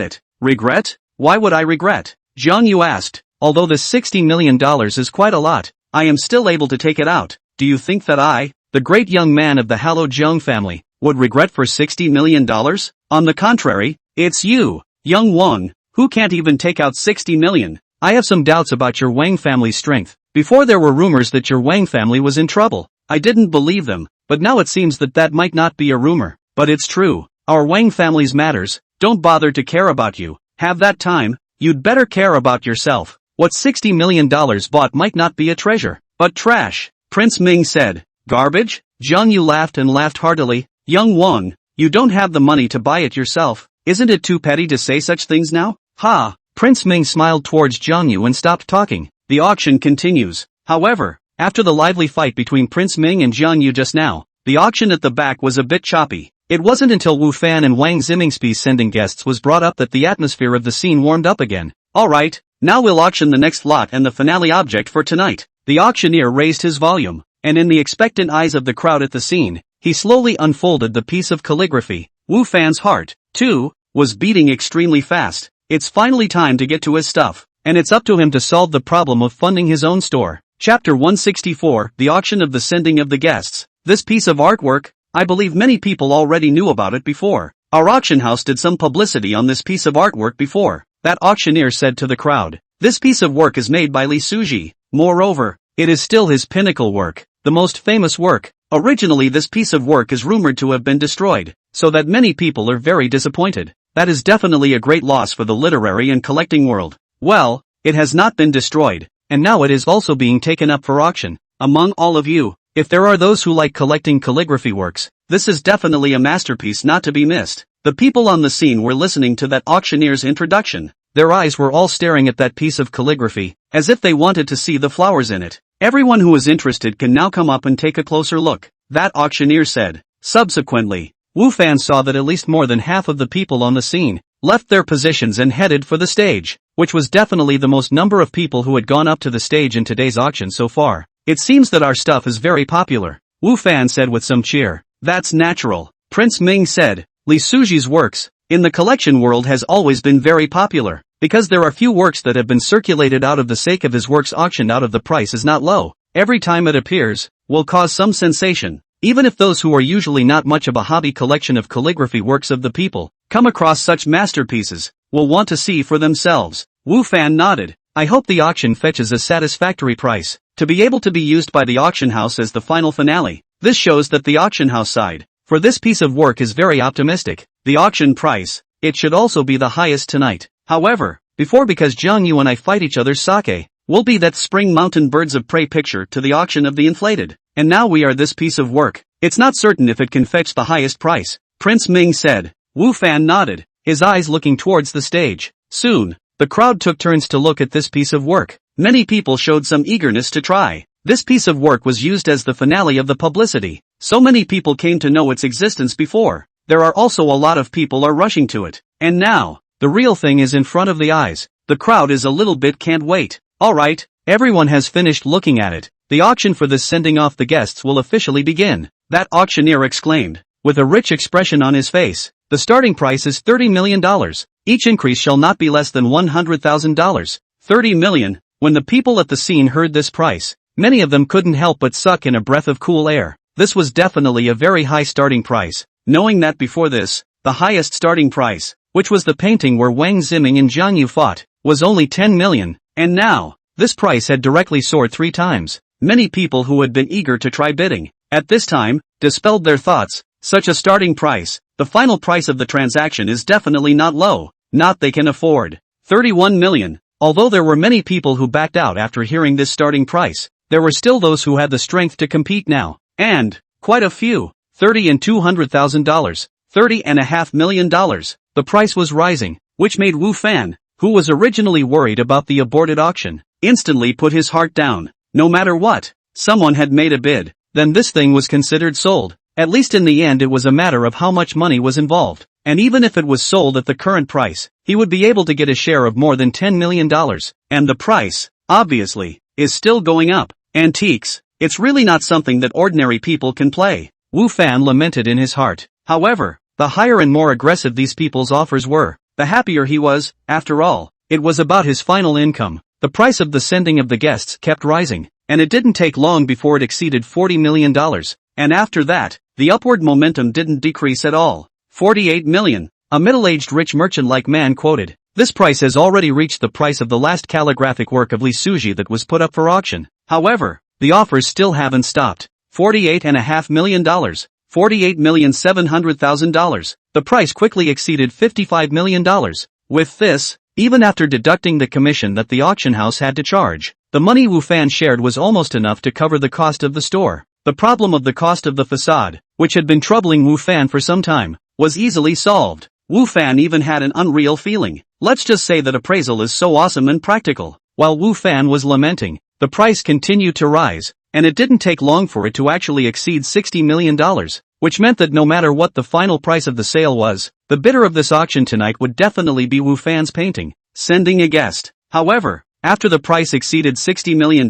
it. Regret? Why would I regret? Jiang Yu asked. Although this $60 million is quite a lot, I am still able to take it out. Do you think that I, the great young man of the hallowed Zheng family, would regret for $60 million? On the contrary, it's you, young Wang, who can't even take out $60 million. I have some doubts about your Wang family's strength. Before there were rumors that your Wang family was in trouble. I didn't believe them, but now it seems that that might not be a rumor. But it's true. Our Wang family's matters don't bother to care about you. Have that time, you'd better care about yourself. What $60 million bought might not be a treasure, but trash, Prince Ming said. Garbage? Jiang Yu laughed and laughed heartily. Young Wang, you don't have the money to buy it yourself. Isn't it too petty to say such things now? Ha! Prince Ming smiled towards Jiang Yu and stopped talking. The auction continues. However, after the lively fight between Prince Ming and Jiang Yu just now, the auction at the back was a bit choppy. It wasn't until Wu Fan and Wang Zimingspi's sending guests was brought up that the atmosphere of the scene warmed up again. Alright, now we'll auction the next lot and the finale object for tonight. The auctioneer raised his volume, and in the expectant eyes of the crowd at the scene, he slowly unfolded the piece of calligraphy. Wu Fan's heart, too, was beating extremely fast. It's finally time to get to his stuff, and it's up to him to solve the problem of funding his own store. Chapter 164, The Auction of the Sending of the Guests. This piece of artwork, I believe many people already knew about it before. Our auction house did some publicity on this piece of artwork before, that auctioneer said to the crowd. This piece of work is made by Li Suji. Moreover, it is still his pinnacle work, the most famous work. Originally this piece of work is rumored to have been destroyed, so that many people are very disappointed. That is definitely a great loss for the literary and collecting world. Well, it has not been destroyed, and now it is also being taken up for auction. Among all of you, if there are those who like collecting calligraphy works, this is definitely a masterpiece not to be missed. The people on the scene were listening to that auctioneer's introduction. Their eyes were all staring at that piece of calligraphy, as if they wanted to see the flowers in it. Everyone who is interested can now come up and take a closer look, that auctioneer said. Subsequently, Wu Fan saw that at least more than half of the people on the scene left their positions and headed for the stage, which was definitely the most number of people who had gone up to the stage in today's auction so far. It seems that our stuff is very popular, Wu Fan said with some cheer. That's natural, Prince Ming said. Li Suji's works, in the collection world has always been very popular, because there are few works that have been circulated out of the sake of his works auctioned out of the price is not low. Every time it appears, will cause some sensation, even if those who are usually not much of a hobby collection of calligraphy works of the people, come across such masterpieces, will want to see for themselves. Wu Fan nodded. I hope the auction fetches a satisfactory price, to be able to be used by the auction house as the final finale. This shows that the auction house side, for this piece of work is very optimistic. The auction price, it should also be the highest tonight. However, because Jiang Yu and I fight each other's sake, will be that spring mountain birds of prey picture to the auction of the inflated. And now we are this piece of work. It's not certain if it can fetch the highest price, Prince Ming said. Wu Fan nodded, his eyes looking towards the stage. Soon, the crowd took turns to look at this piece of work. Many people showed some eagerness to try. This piece of work was used as the finale of the publicity. So many people came to know its existence before. There are also a lot of people are rushing to it. And now, the real thing is in front of the eyes. The crowd is a little bit can't wait. Alright, everyone has finished looking at it. The auction for this sending off the guests will officially begin, that auctioneer exclaimed, with a rich expression on his face. The starting price is $30 million. Each increase shall not be less than $100,000. 30 million. When the people at the scene heard this price, many of them couldn't help but suck in a breath of cool air. This was definitely a very high starting price, knowing that before this, the highest starting price, which was the painting where Wang Ziming and Jiang Yu fought, was only 10 million, and now, this price had directly soared 3 times. Many people who had been eager to try bidding, at this time, dispelled their thoughts. Such a starting price, the final price of the transaction is definitely not low, not they can afford. 31 million. Although there were many people who backed out after hearing this starting price, there were still those who had the strength to compete now. And, quite a few, $30,000 and $200,000, $30.5 million. The price was rising, which made Wu Fan, who was originally worried about the aborted auction, instantly put his heart down. No matter what, someone had made a bid, then this thing was considered sold. At least in the end it was a matter of how much money was involved, and even if it was sold at the current price, he would be able to get a share of more than $10 million, and the price, obviously, is still going up. Antiques, it's really not something that ordinary people can play, Wu Fan lamented in his heart. However, the higher and more aggressive these people's offers were, the happier he was. After all, it was about his final income. The price of the sending of the guests kept rising, and it didn't take long before it exceeded $40 million, and after that, the upward momentum didn't decrease at all. 48 million. A middle-aged rich merchant-like man quoted, "This price has already reached the price of the last calligraphic work of Li Suji that was put up for auction." However, the offers still haven't stopped. $48.5 million. $48,700,000. The price quickly exceeded $55 million. With this, even after deducting the commission that the auction house had to charge, the money Wu Fan shared was almost enough to cover the cost of the store. The problem of the cost of the facade, which had been troubling Wu Fan for some time, was easily solved. Wu Fan even had an unreal feeling. Let's just say that appraisal is so awesome and practical. While Wu Fan was lamenting, the price continued to rise, and it didn't take long for it to actually exceed $60 million, which meant that no matter what the final price of the sale was, the bidder of this auction tonight would definitely be Wu Fan's painting, Sending a Guest. However, after the price exceeded $60 million,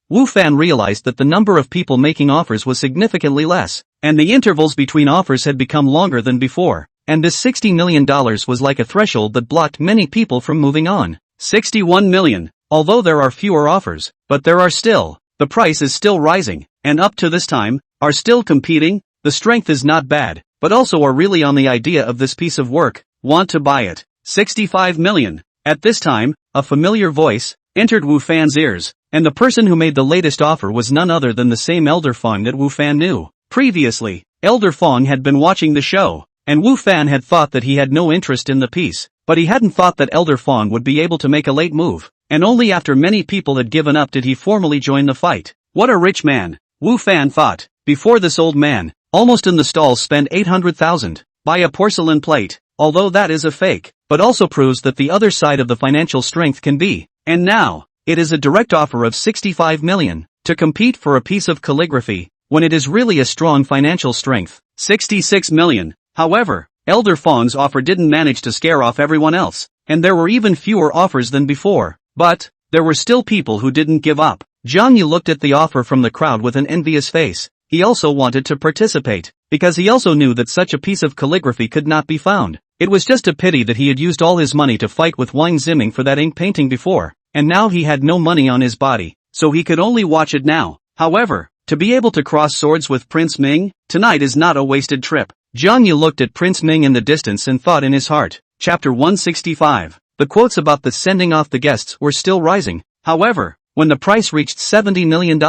Wu Fan realized that the number of people making offers was significantly less, and the intervals between offers had become longer than before, and this $60 million was like a threshold that blocked many people from moving on. 61 million. Although there are fewer offers, but there are still, the price is still rising, and up to this time, are still competing. The strength is not bad, but also are really on the idea of this piece of work, want to buy it. 65 million. At this time, a familiar voice entered Wu Fan's ears, and the person who made the latest offer was none other than the same Elder Fong that Wu Fan knew. Previously, Elder Fong had been watching the show, and Wu Fan had thought that he had no interest in the piece, but he hadn't thought that Elder Fong would be able to make a late move, and only after many people had given up did he formally join the fight. What a rich man, Wu Fan thought. Before this old man, almost in the stalls, spent 800,000, buy a porcelain plate, although that is a fake, but also proves that the other side of the financial strength can be, and now, it is a direct offer of 65 million, to compete for a piece of calligraphy, when it is really a strong financial strength. 66 million. However, Elder Fong's offer didn't manage to scare off everyone else, and there were even fewer offers than before, but, there were still people who didn't give up. Jiang Yu looked at the offer from the crowd with an envious face. He also wanted to participate, because he also knew that such a piece of calligraphy could not be found. It was just a pity that he had used all his money to fight with Wang Ziming for that ink painting before, and now he had no money on his body, so he could only watch it now. However, to be able to cross swords with Prince Ming, tonight is not a wasted trip. Jiang Yu looked at Prince Ming in the distance and thought in his heart. Chapter 165. The quotes about the sending off the guests were still rising. However, when the price reached $70 million,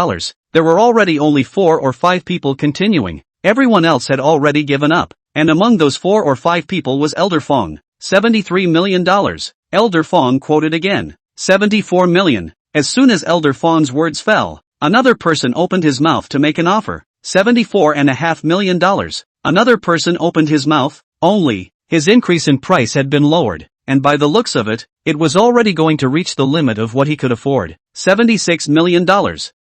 there were already only 4 or 5 people continuing. Everyone else had already given up, and among those 4 or 5 people was Elder Fong. $73 million. Elder Fong quoted again. 74 million. As soon as Elder Fong's words fell, another person opened his mouth to make an offer. $74.5 million. Another person opened his mouth, only, his increase in price had been lowered, and by the looks of it, it was already going to reach the limit of what he could afford. $76 million.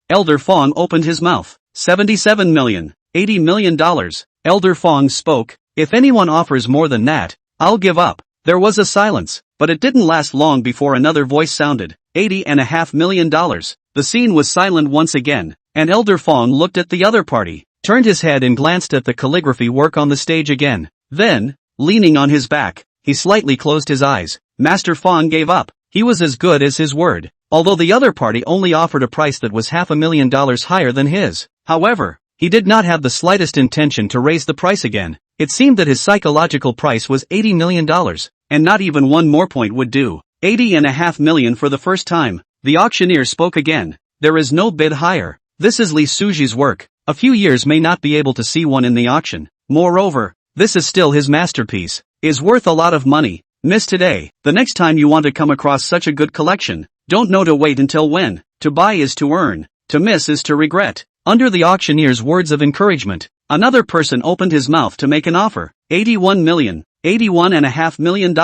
Elder Fong opened his mouth. 77 million. $80 million. Elder Fong spoke. If anyone offers more than that, I'll give up. There was a silence, but it didn't last long before another voice sounded. $80.5 million. The scene was silent once again, and Elder Fong looked at the other party, turned his head and glanced at the calligraphy work on the stage again. Then, leaning on his back, he slightly closed his eyes. Master Fong gave up. He was as good as his word, although the other party only offered a price that was $500,000 higher than his. However, he did not have the slightest intention to raise the price again. It seemed that his psychological price was $80 million, and not even one more point would do. 80.5 million for the first time. The auctioneer spoke again. There is no bid higher. This is Lee Suji's work. A few years may not be able to see one in the auction. Moreover, this is still his masterpiece. Is worth a lot of money. Miss today. The next time you want to come across such a good collection, don't know to wait until when. To buy is to earn. To miss is to regret. Under the auctioneer's words of encouragement, another person opened his mouth to make an offer. 81 million. $81.5 million.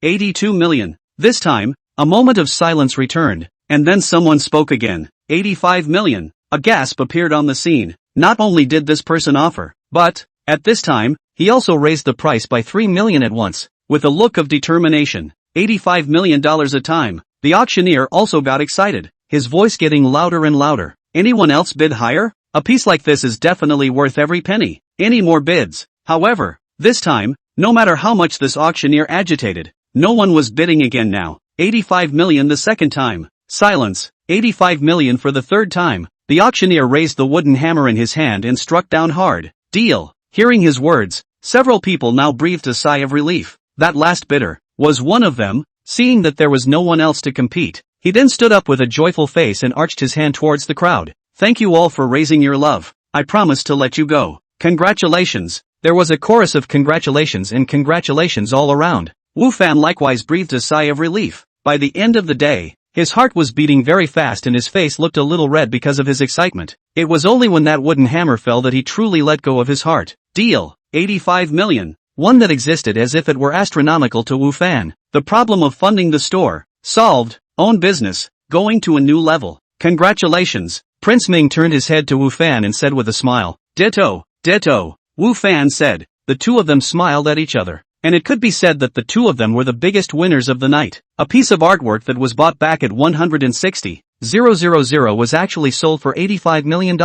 82 million. This time, a moment of silence returned, and then someone spoke again. 85 million. A gasp appeared on the scene. Not only did this person offer, but, at this time, he also raised the price by 3 million at once, with a look of determination. $85 million a time. The auctioneer also got excited, his voice getting louder and louder. Anyone else bid higher? A piece like this is definitely worth every penny. Any more bids? However, this time, no matter how much this auctioneer agitated, no one was bidding again now. 85 million the second time. Silence. 85 million for the third time. The auctioneer raised the wooden hammer in his hand and struck down hard. Deal. Hearing his words, several people now breathed a sigh of relief. That last bidder was one of them. Seeing that there was no one else to compete, he then stood up with a joyful face and arched his hand towards the crowd. Thank you all for raising your love. I promise to let you go. Congratulations. There was a chorus of congratulations and congratulations all around. Wu Fan likewise breathed a sigh of relief. By the end of the day, his heart was beating very fast and his face looked a little red because of his excitement. It was only when that wooden hammer fell that he truly let go of his heart. Deal. 85 million. One that existed as if it were astronomical to Wu Fan. The problem of funding the store. Solved. Own business. Going to a new level. Congratulations. Prince Ming turned his head to Wu Fan and said with a smile. Ditto. Ditto. Wu Fan said. The two of them smiled at each other. And it could be said that the two of them were the biggest winners of the night. A piece of artwork that was bought back at 160,000 was actually sold for $85 million.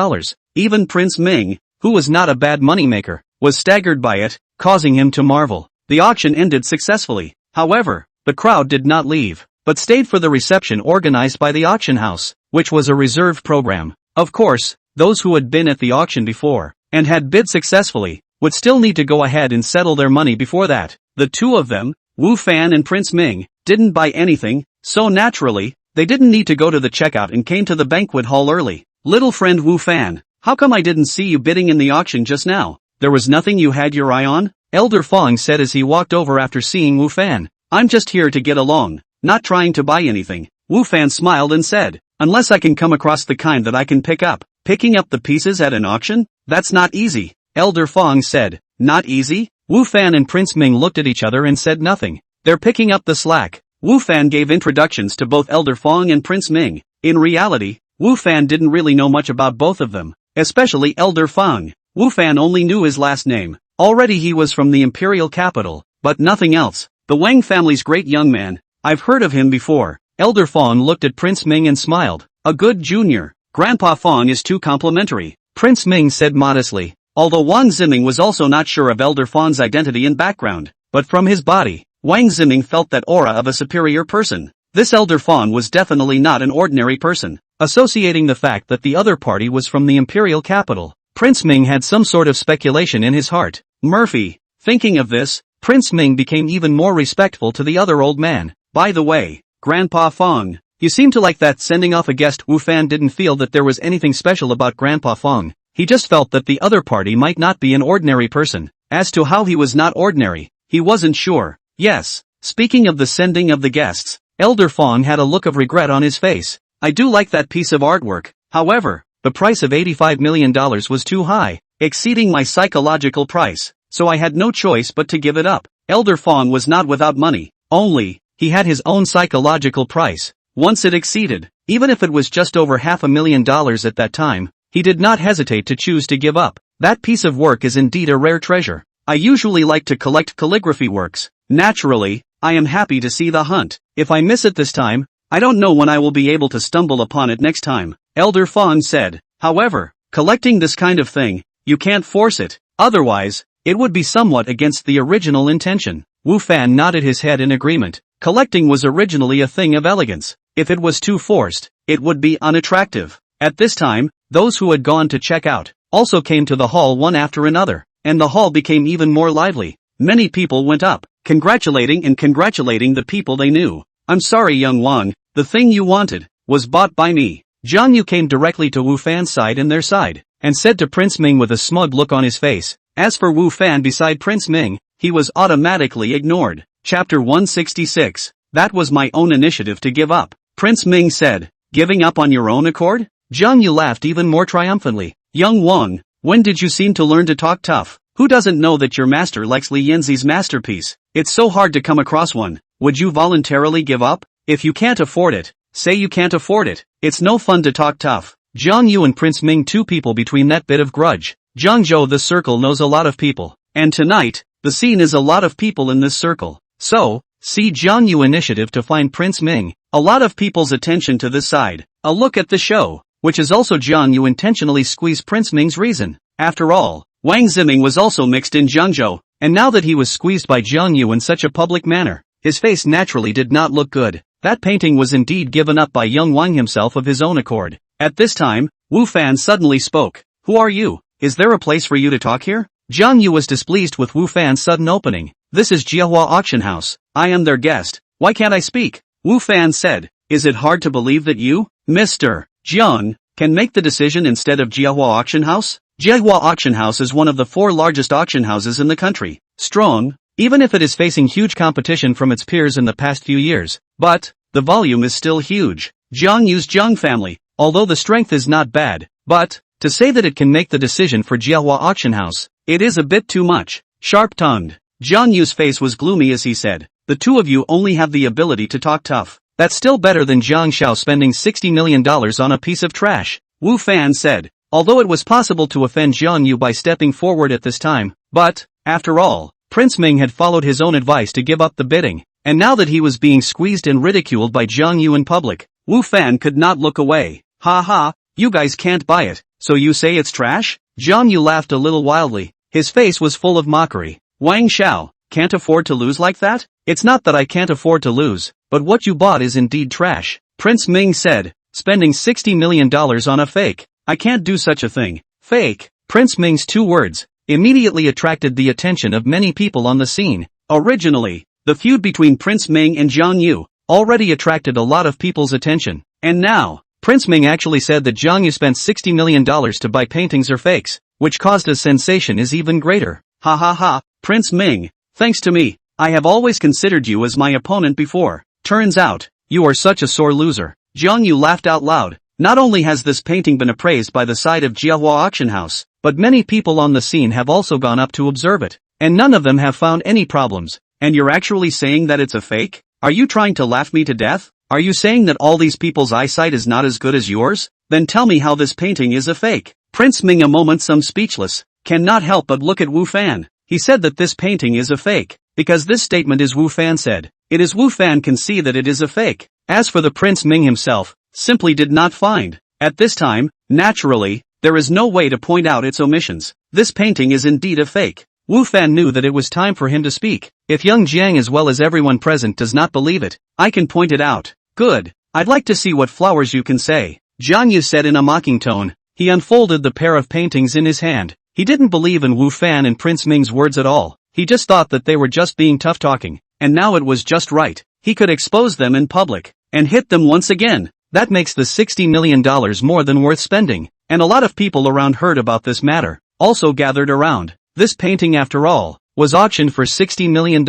Even Prince Ming, who was not a bad moneymaker, was staggered by it, causing him to marvel. The auction ended successfully. However, the crowd did not leave, but stayed for the reception organized by the auction house, which was a reserved program. Of course, those who had been at the auction before, and had bid successfully, would still need to go ahead and settle their money before that. The two of them, Wu Fan and Prince Ming, didn't buy anything, so naturally, they didn't need to go to the checkout and came to the banquet hall early. Little friend Wu Fan, how come I didn't see you bidding in the auction just now? There was nothing you had your eye on? Elder Fong said as he walked over after seeing Wu Fan. I'm just here to get along, not trying to buy anything. Wu Fan smiled and said, unless I can come across the kind that I can pick up. Picking up the pieces at an auction? That's not easy. Elder Fong said. Not easy? Wu Fan and Prince Ming looked at each other and said nothing. They're picking up the slack. Wu Fan gave introductions to both Elder Fong and Prince Ming. In reality, Wu Fan didn't really know much about both of them, especially Elder Fong. Wu Fan only knew his last name. Already he was from the imperial capital, but nothing else. The Wang family's great young man. I've heard of him before. Elder Fong looked at Prince Ming and smiled. A good junior. Grandpa Fong is too complimentary. Prince Ming said modestly. Although Wang Ziming was also not sure of Elder Fong's identity and background, but from his body, Wang Ziming felt that aura of a superior person. This Elder Fong was definitely not an ordinary person. Associating the fact that the other party was from the imperial capital, Prince Ming had some sort of speculation in his heart. Murphy. Thinking of this, Prince Ming became even more respectful to the other old man. By the way, Grandpa Fong, you seem to like that sending off a guest. Wu Fan didn't feel that there was anything special about Grandpa Fong. He just felt that the other party might not be an ordinary person. As to how he was not ordinary, he wasn't sure. Yes, speaking of the sending of the guests, Elder Fong had a look of regret on his face. I do like that piece of artwork. However, the price of $85 million was too high, exceeding my psychological price, so I had no choice but to give it up. Elder Fong was not without money, only, he had his own psychological price. Once it exceeded, even if it was just over $500,000 at that time, he did not hesitate to choose to give up. That piece of work is indeed a rare treasure. I usually like to collect calligraphy works. Naturally, I am happy to see the hunt. If I miss it this time, I don't know when I will be able to stumble upon it next time. Elder Fong said. However, collecting this kind of thing, you can't force it. Otherwise, it would be somewhat against the original intention. Wu Fan nodded his head in agreement. Collecting was originally a thing of elegance. If it was too forced, it would be unattractive. At this time, those who had gone to check out also came to the hall one after another. and the hall became even more lively. Many people went up, congratulating the people they knew. I'm sorry, young Wang, the thing you wanted was bought by me. Jiang Yu came directly to Wu Fan's side and their side, and said to Prince Ming with a smug look on his face. As for Wu Fan beside Prince Ming, he was automatically ignored. Chapter 166. That was my own initiative to give up, Prince Ming said. Giving up on your own accord? Jiang Yu laughed even more triumphantly. Young Wang, when did you seem to learn to talk tough? Who doesn't know that your master likes Li Yanzi's masterpiece? It's so hard to come across one. Would you voluntarily give up? If you can't afford it, say you can't afford it. It's no fun to talk tough. Jiang Yu and Prince Ming, two people between that bit of grudge. Jiangzhou, the circle knows a lot of people. And tonight, the scene is a lot of people in this circle. So, see Jiang Yu initiative to find Prince Ming. A lot of people's attention to this side. A look at the show, which is also Jiang Yu intentionally squeezed Prince Ming's reason. After all, Wang Ziming was also mixed in Jiangzhou, and now that he was squeezed by Jiang Yu in such a public manner, his face naturally did not look good. That painting was indeed given up by young Wang himself of his own accord. At this time, Wu Fan suddenly spoke. Who are you? Is there a place for you to talk here? Jiang Yu was displeased with Wu Fan's sudden opening. This is Jiahua Auction House. I am their guest. Why can't I speak? Wu Fan said. Is it hard to believe that you, Mr. Jiang, can make the decision instead of Jiahua Auction House? Jiahua Auction House is one of the 4 largest auction houses in the country. Strong, even if it is facing huge competition from its peers in the past few years. But, the volume is still huge. Jiang Yu's Jiang family, although the strength is not bad, but, to say that it can make the decision for Jiahua Auction House, it is a bit too much. Sharp-tongued. Jiang Yu's face was gloomy as he said, the two of you only have the ability to talk tough. That's still better than Jiang Xiao spending $60 million on a piece of trash. Wu Fan said, although it was possible to offend Jiang Yu by stepping forward at this time, but, after all, Prince Ming had followed his own advice to give up the bidding, and now that he was being squeezed and ridiculed by Jiang Yu in public, Wu Fan could not look away. Ha ha, you guys can't buy it, so you say it's trash? Jiang Yu laughed a little wildly. His face was full of mockery. Wang Xiao, can't afford to lose like that? It's not that I can't afford to lose, but what you bought is indeed trash. Prince Ming said, spending $60 million on a fake. I can't do such a thing. Fake. Prince Ming's 2 words immediately attracted the attention of many people on the scene. Originally, the feud between Prince Ming and Jiang Yu already attracted a lot of people's attention. And now, Prince Ming actually said that Jiang Yu spent $60 million to buy paintings or fakes, which caused a sensation is even greater. Ha ha ha, Prince Ming, thanks to me, I have always considered you as my opponent before. Turns out, you are such a sore loser. Jiang Yu laughed out loud. Not only has this painting been appraised by the side of Jiahua Auction House, but many people on the scene have also gone up to observe it, and none of them have found any problems. And you're actually saying that it's a fake? Are you trying to laugh me to death? Are you saying that all these people's eyesight is not as good as yours? Then tell me how this painting is a fake. Prince Ming, a moment speechless, cannot help but look at Wu Fan. He said that this painting is a fake, because this statement is Wu Fan said. It is Wu Fan can see that it is a fake. As for the Prince Ming himself, simply did not find. At this time, naturally, there is no way to point out its omissions. This painting is indeed a fake. Wu Fan knew that it was time for him to speak. If young Jiang as well as everyone present does not believe it, I can point it out. Good. I'd like to see what flowers you can say. Jiang Yu said in a mocking tone. He unfolded the pair of paintings in his hand. He didn't believe in Wu Fan and Prince Ming's words at all. He just thought that they were just being tough talking, and now it was just right. He could expose them in public, and hit them once again. That makes the $60 million more than worth spending, and a lot of people around heard about this matter, also gathered around. This painting after all, was auctioned for $60 million,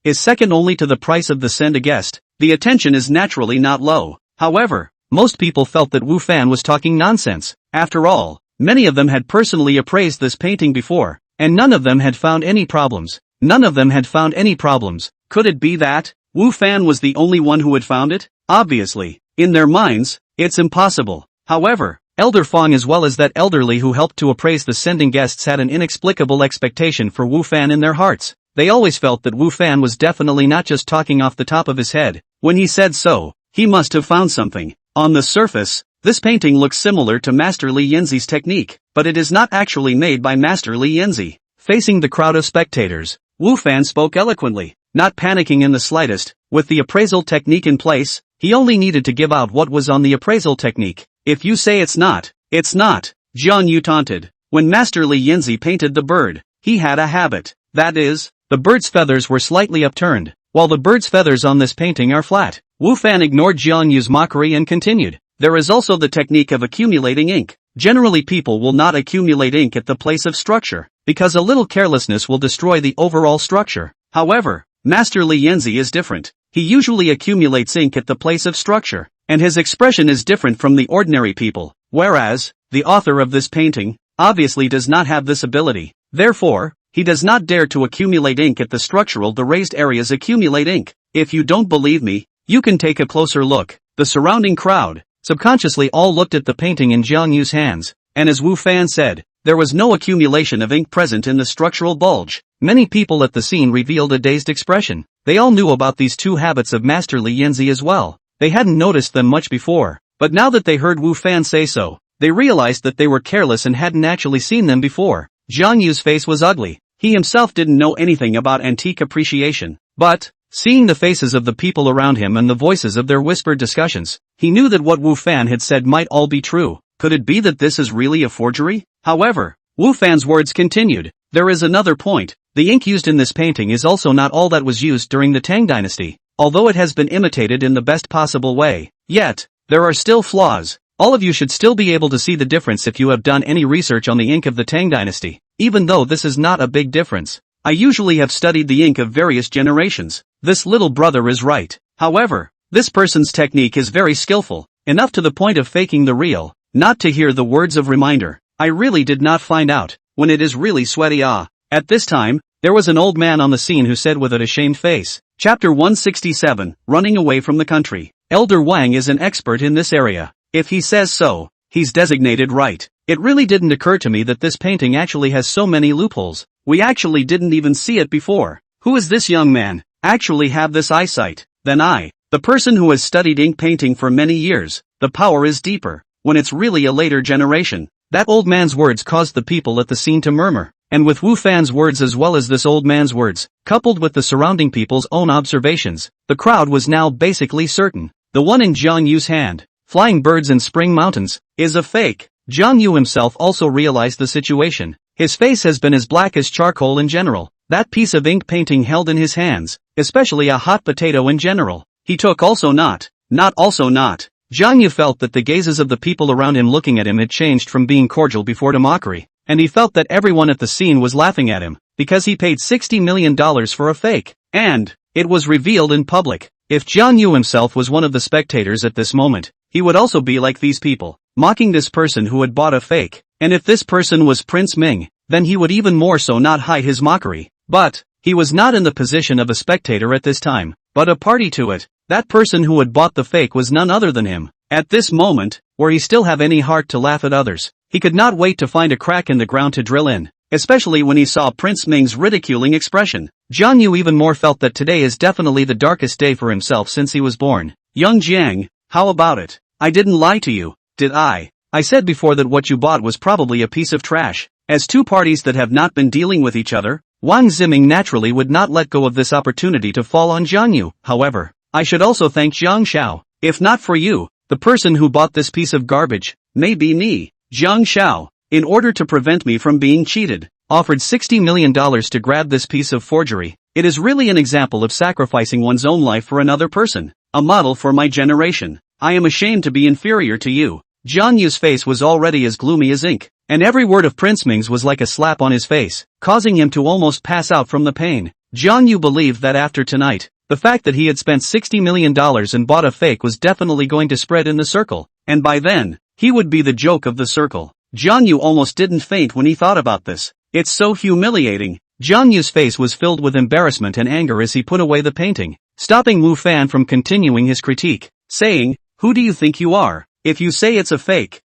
is second only to the price of the Send a Guest. The attention is naturally not low. However, most people felt that Wu Fan was talking nonsense. After all, many of them had personally appraised this painting before, and none of them had found any problems. None of them had found any problems. Could it be that Wu Fan was the only one who had found it? Obviously, in their minds, it's impossible. However, Elder Fong as well as that elderly who helped to appraise the sending guests had an inexplicable expectation for Wu Fan in their hearts. They always felt that Wu Fan was definitely not just talking off the top of his head. When he said so, he must have found something. On the surface, this painting looks similar to Master Li Yanzi's technique, but it is not actually made by Master Li Yanzi. Facing the crowd of spectators, Wu Fan spoke eloquently, not panicking in the slightest. With the appraisal technique in place, he only needed to give out what was on the appraisal technique. If you say it's not, it's not. Jiang Yu taunted. When Master Li Yanzi painted the bird, he had a habit. That is, the bird's feathers were slightly upturned, while the bird's feathers on this painting are flat. Wu Fan ignored Jiang Yu's mockery and continued. There is also the technique of accumulating ink. Generally people will not accumulate ink at the place of structure, because a little carelessness will destroy the overall structure. However, Master Li Yanzi is different. He usually accumulates ink at the place of structure, and his expression is different from the ordinary people, whereas, the author of this painting, obviously does not have this ability. Therefore, he does not dare to accumulate ink at the structural the raised areas accumulate ink. If you don't believe me, you can take a closer look. The surrounding crowd, subconsciously all looked at the painting in Jiang Yu's hands, and as Wu Fan said, there was no accumulation of ink present in the structural bulge. Many people at the scene revealed a dazed expression. They all knew about these two habits of Master Li Yanzi as well. They hadn't noticed them much before, but now that they heard Wu Fan say so, they realized that they were careless and hadn't actually seen them before. Jiang Yu's face was ugly. He himself didn't know anything about antique appreciation, but, seeing the faces of the people around him and the voices of their whispered discussions, he knew that what Wu Fan had said might all be true. Could it be that this is really a forgery? However, Wu Fan's words continued. There is another point. The ink used in this painting is also not all that was used during the Tang dynasty. Although it has been imitated in the best possible way, yet, there are still flaws. All of you should still be able to see the difference if you have done any research on the ink of the Tang dynasty. Even though this is not a big difference, I usually have studied the ink of various generations. This little brother is right. However, this person's technique is very skillful, enough to the point of faking the real, not to hear the words of reminder. I really did not find out, when it is really sweaty. At this time, there was an old man on the scene who said with an ashamed face. Chapter 167, Running Away from the Country. Elder Wang is an expert in this area. If he says so, he's designated right. It really didn't occur to me that this painting actually has so many loopholes. We actually didn't even see it before. Who is this young man? Actually have this eyesight? Then I, the person who has studied ink painting for many years, the power is deeper, when it's really a later generation. That old man's words caused the people at the scene to murmur, and with Wu Fan's words as well as this old man's words, coupled with the surrounding people's own observations, the crowd was now basically certain. The one in Jiang Yu's hand, Flying Birds in Spring Mountains, is a fake. Jiang Yu himself also realized the situation. His face has been as black as charcoal in general. That piece of ink painting held in his hands, especially a hot potato in general. He took also not. Jiang Yu felt that the gazes of the people around him looking at him had changed from being cordial before to mockery, and he felt that everyone at the scene was laughing at him, because he paid $60 million for a fake, and it was revealed in public. If Jiang Yu himself was one of the spectators at this moment, he would also be like these people, mocking this person who had bought a fake, and if this person was Prince Ming, then he would even more so not hide his mockery. But, he was not in the position of a spectator at this time, but a party to it. That person who had bought the fake was none other than him. At this moment, where he still have any heart to laugh at others, he could not wait to find a crack in the ground to drill in, especially when he saw Prince Ming's ridiculing expression. Jiang Yu even more felt that today is definitely the darkest day for himself since he was born. Young Jiang, how about it? I didn't lie to you, did I? I said before that what you bought was probably a piece of trash. As two parties that have not been dealing with each other, Wang Ziming naturally would not let go of this opportunity to fall on Jiang Yu. However, I should also thank Jiang Xiao. If not for you, the person who bought this piece of garbage may be me. Jiang Xiao, in order to prevent me from being cheated, offered $60 million to grab this piece of forgery. It is really an example of sacrificing one's own life for another person. A model for my generation. I am ashamed to be inferior to you. Jiang Yu's face was already as gloomy as ink, and every word of Prince Ming's was like a slap on his face, causing him to almost pass out from the pain. Jiang Yu believed that after tonight, the fact that he had spent $60 million and bought a fake was definitely going to spread in the circle, and by then, he would be the joke of the circle. Jiang Yu almost didn't faint when he thought about this. It's so humiliating. Jiang Yu's face was filled with embarrassment and anger as he put away the painting, stopping Wu Fan from continuing his critique, saying, "Who do you think you are? If you say it's a fake,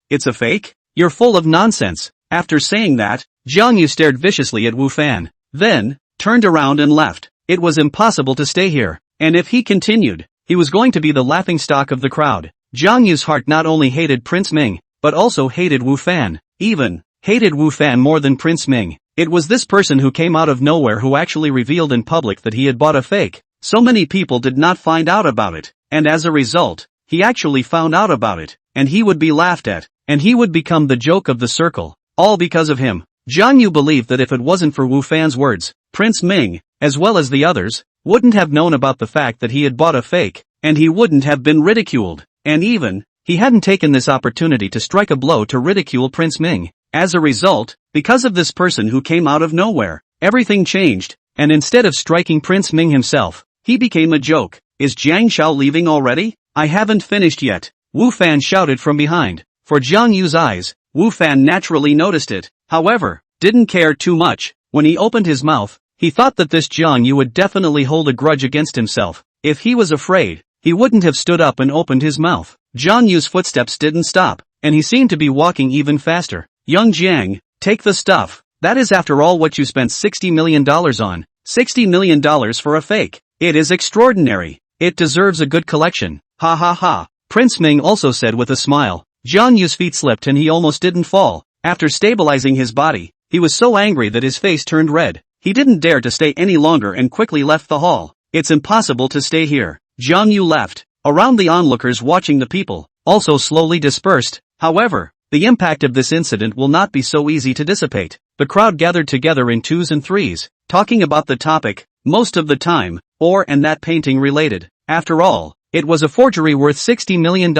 you're full of nonsense." After saying that, Jiang Yu stared viciously at Wu Fan, then, turned around and left. It was impossible to stay here, and if he continued, he was going to be the laughingstock of the crowd. Jiang Yu's heart not only hated Prince Ming, but also hated Wu Fan, even hated Wu Fan more than Prince Ming. It was this person who came out of nowhere who actually revealed in public that he had bought a fake. So many people did not find out about it, and as a result, he actually found out about it, and he would be laughed at, and he would become the joke of the circle, all because of him. Jiang Yu believed that if it wasn't for Wu Fan's words, Prince Ming, as well as the others, wouldn't have known about the fact that he had bought a fake, and he wouldn't have been ridiculed. And even, he hadn't taken this opportunity to strike a blow to ridicule Prince Ming. As a result, because of this person who came out of nowhere, everything changed, and instead of striking Prince Ming himself, he became a joke. Is Jiang Shao leaving already? I haven't finished yet, Wu Fan shouted from behind. For Jiang Yu's eyes, Wu Fan naturally noticed it, however, didn't care too much. When he opened his mouth, he thought that this Jiang Yu would definitely hold a grudge against himself. If he was afraid, he wouldn't have stood up and opened his mouth. Jiang Yu's footsteps didn't stop, and he seemed to be walking even faster. Young Jiang, take the stuff. That is after all what you spent $60 million on. $60 million for a fake. It is extraordinary. It deserves a good collection. Ha ha ha. Prince Ming also said with a smile. Jiang Yu's feet slipped and he almost didn't fall. After stabilizing his body, he was so angry that his face turned red. He didn't dare to stay any longer and quickly left the hall. It's impossible to stay here. Jiang Yu left. Around the onlookers watching the people also slowly dispersed. However, the impact of this incident will not be so easy to dissipate. The crowd gathered together in twos and threes, talking about the topic, most of the time, and that painting related. After all, it was a forgery worth $60 million,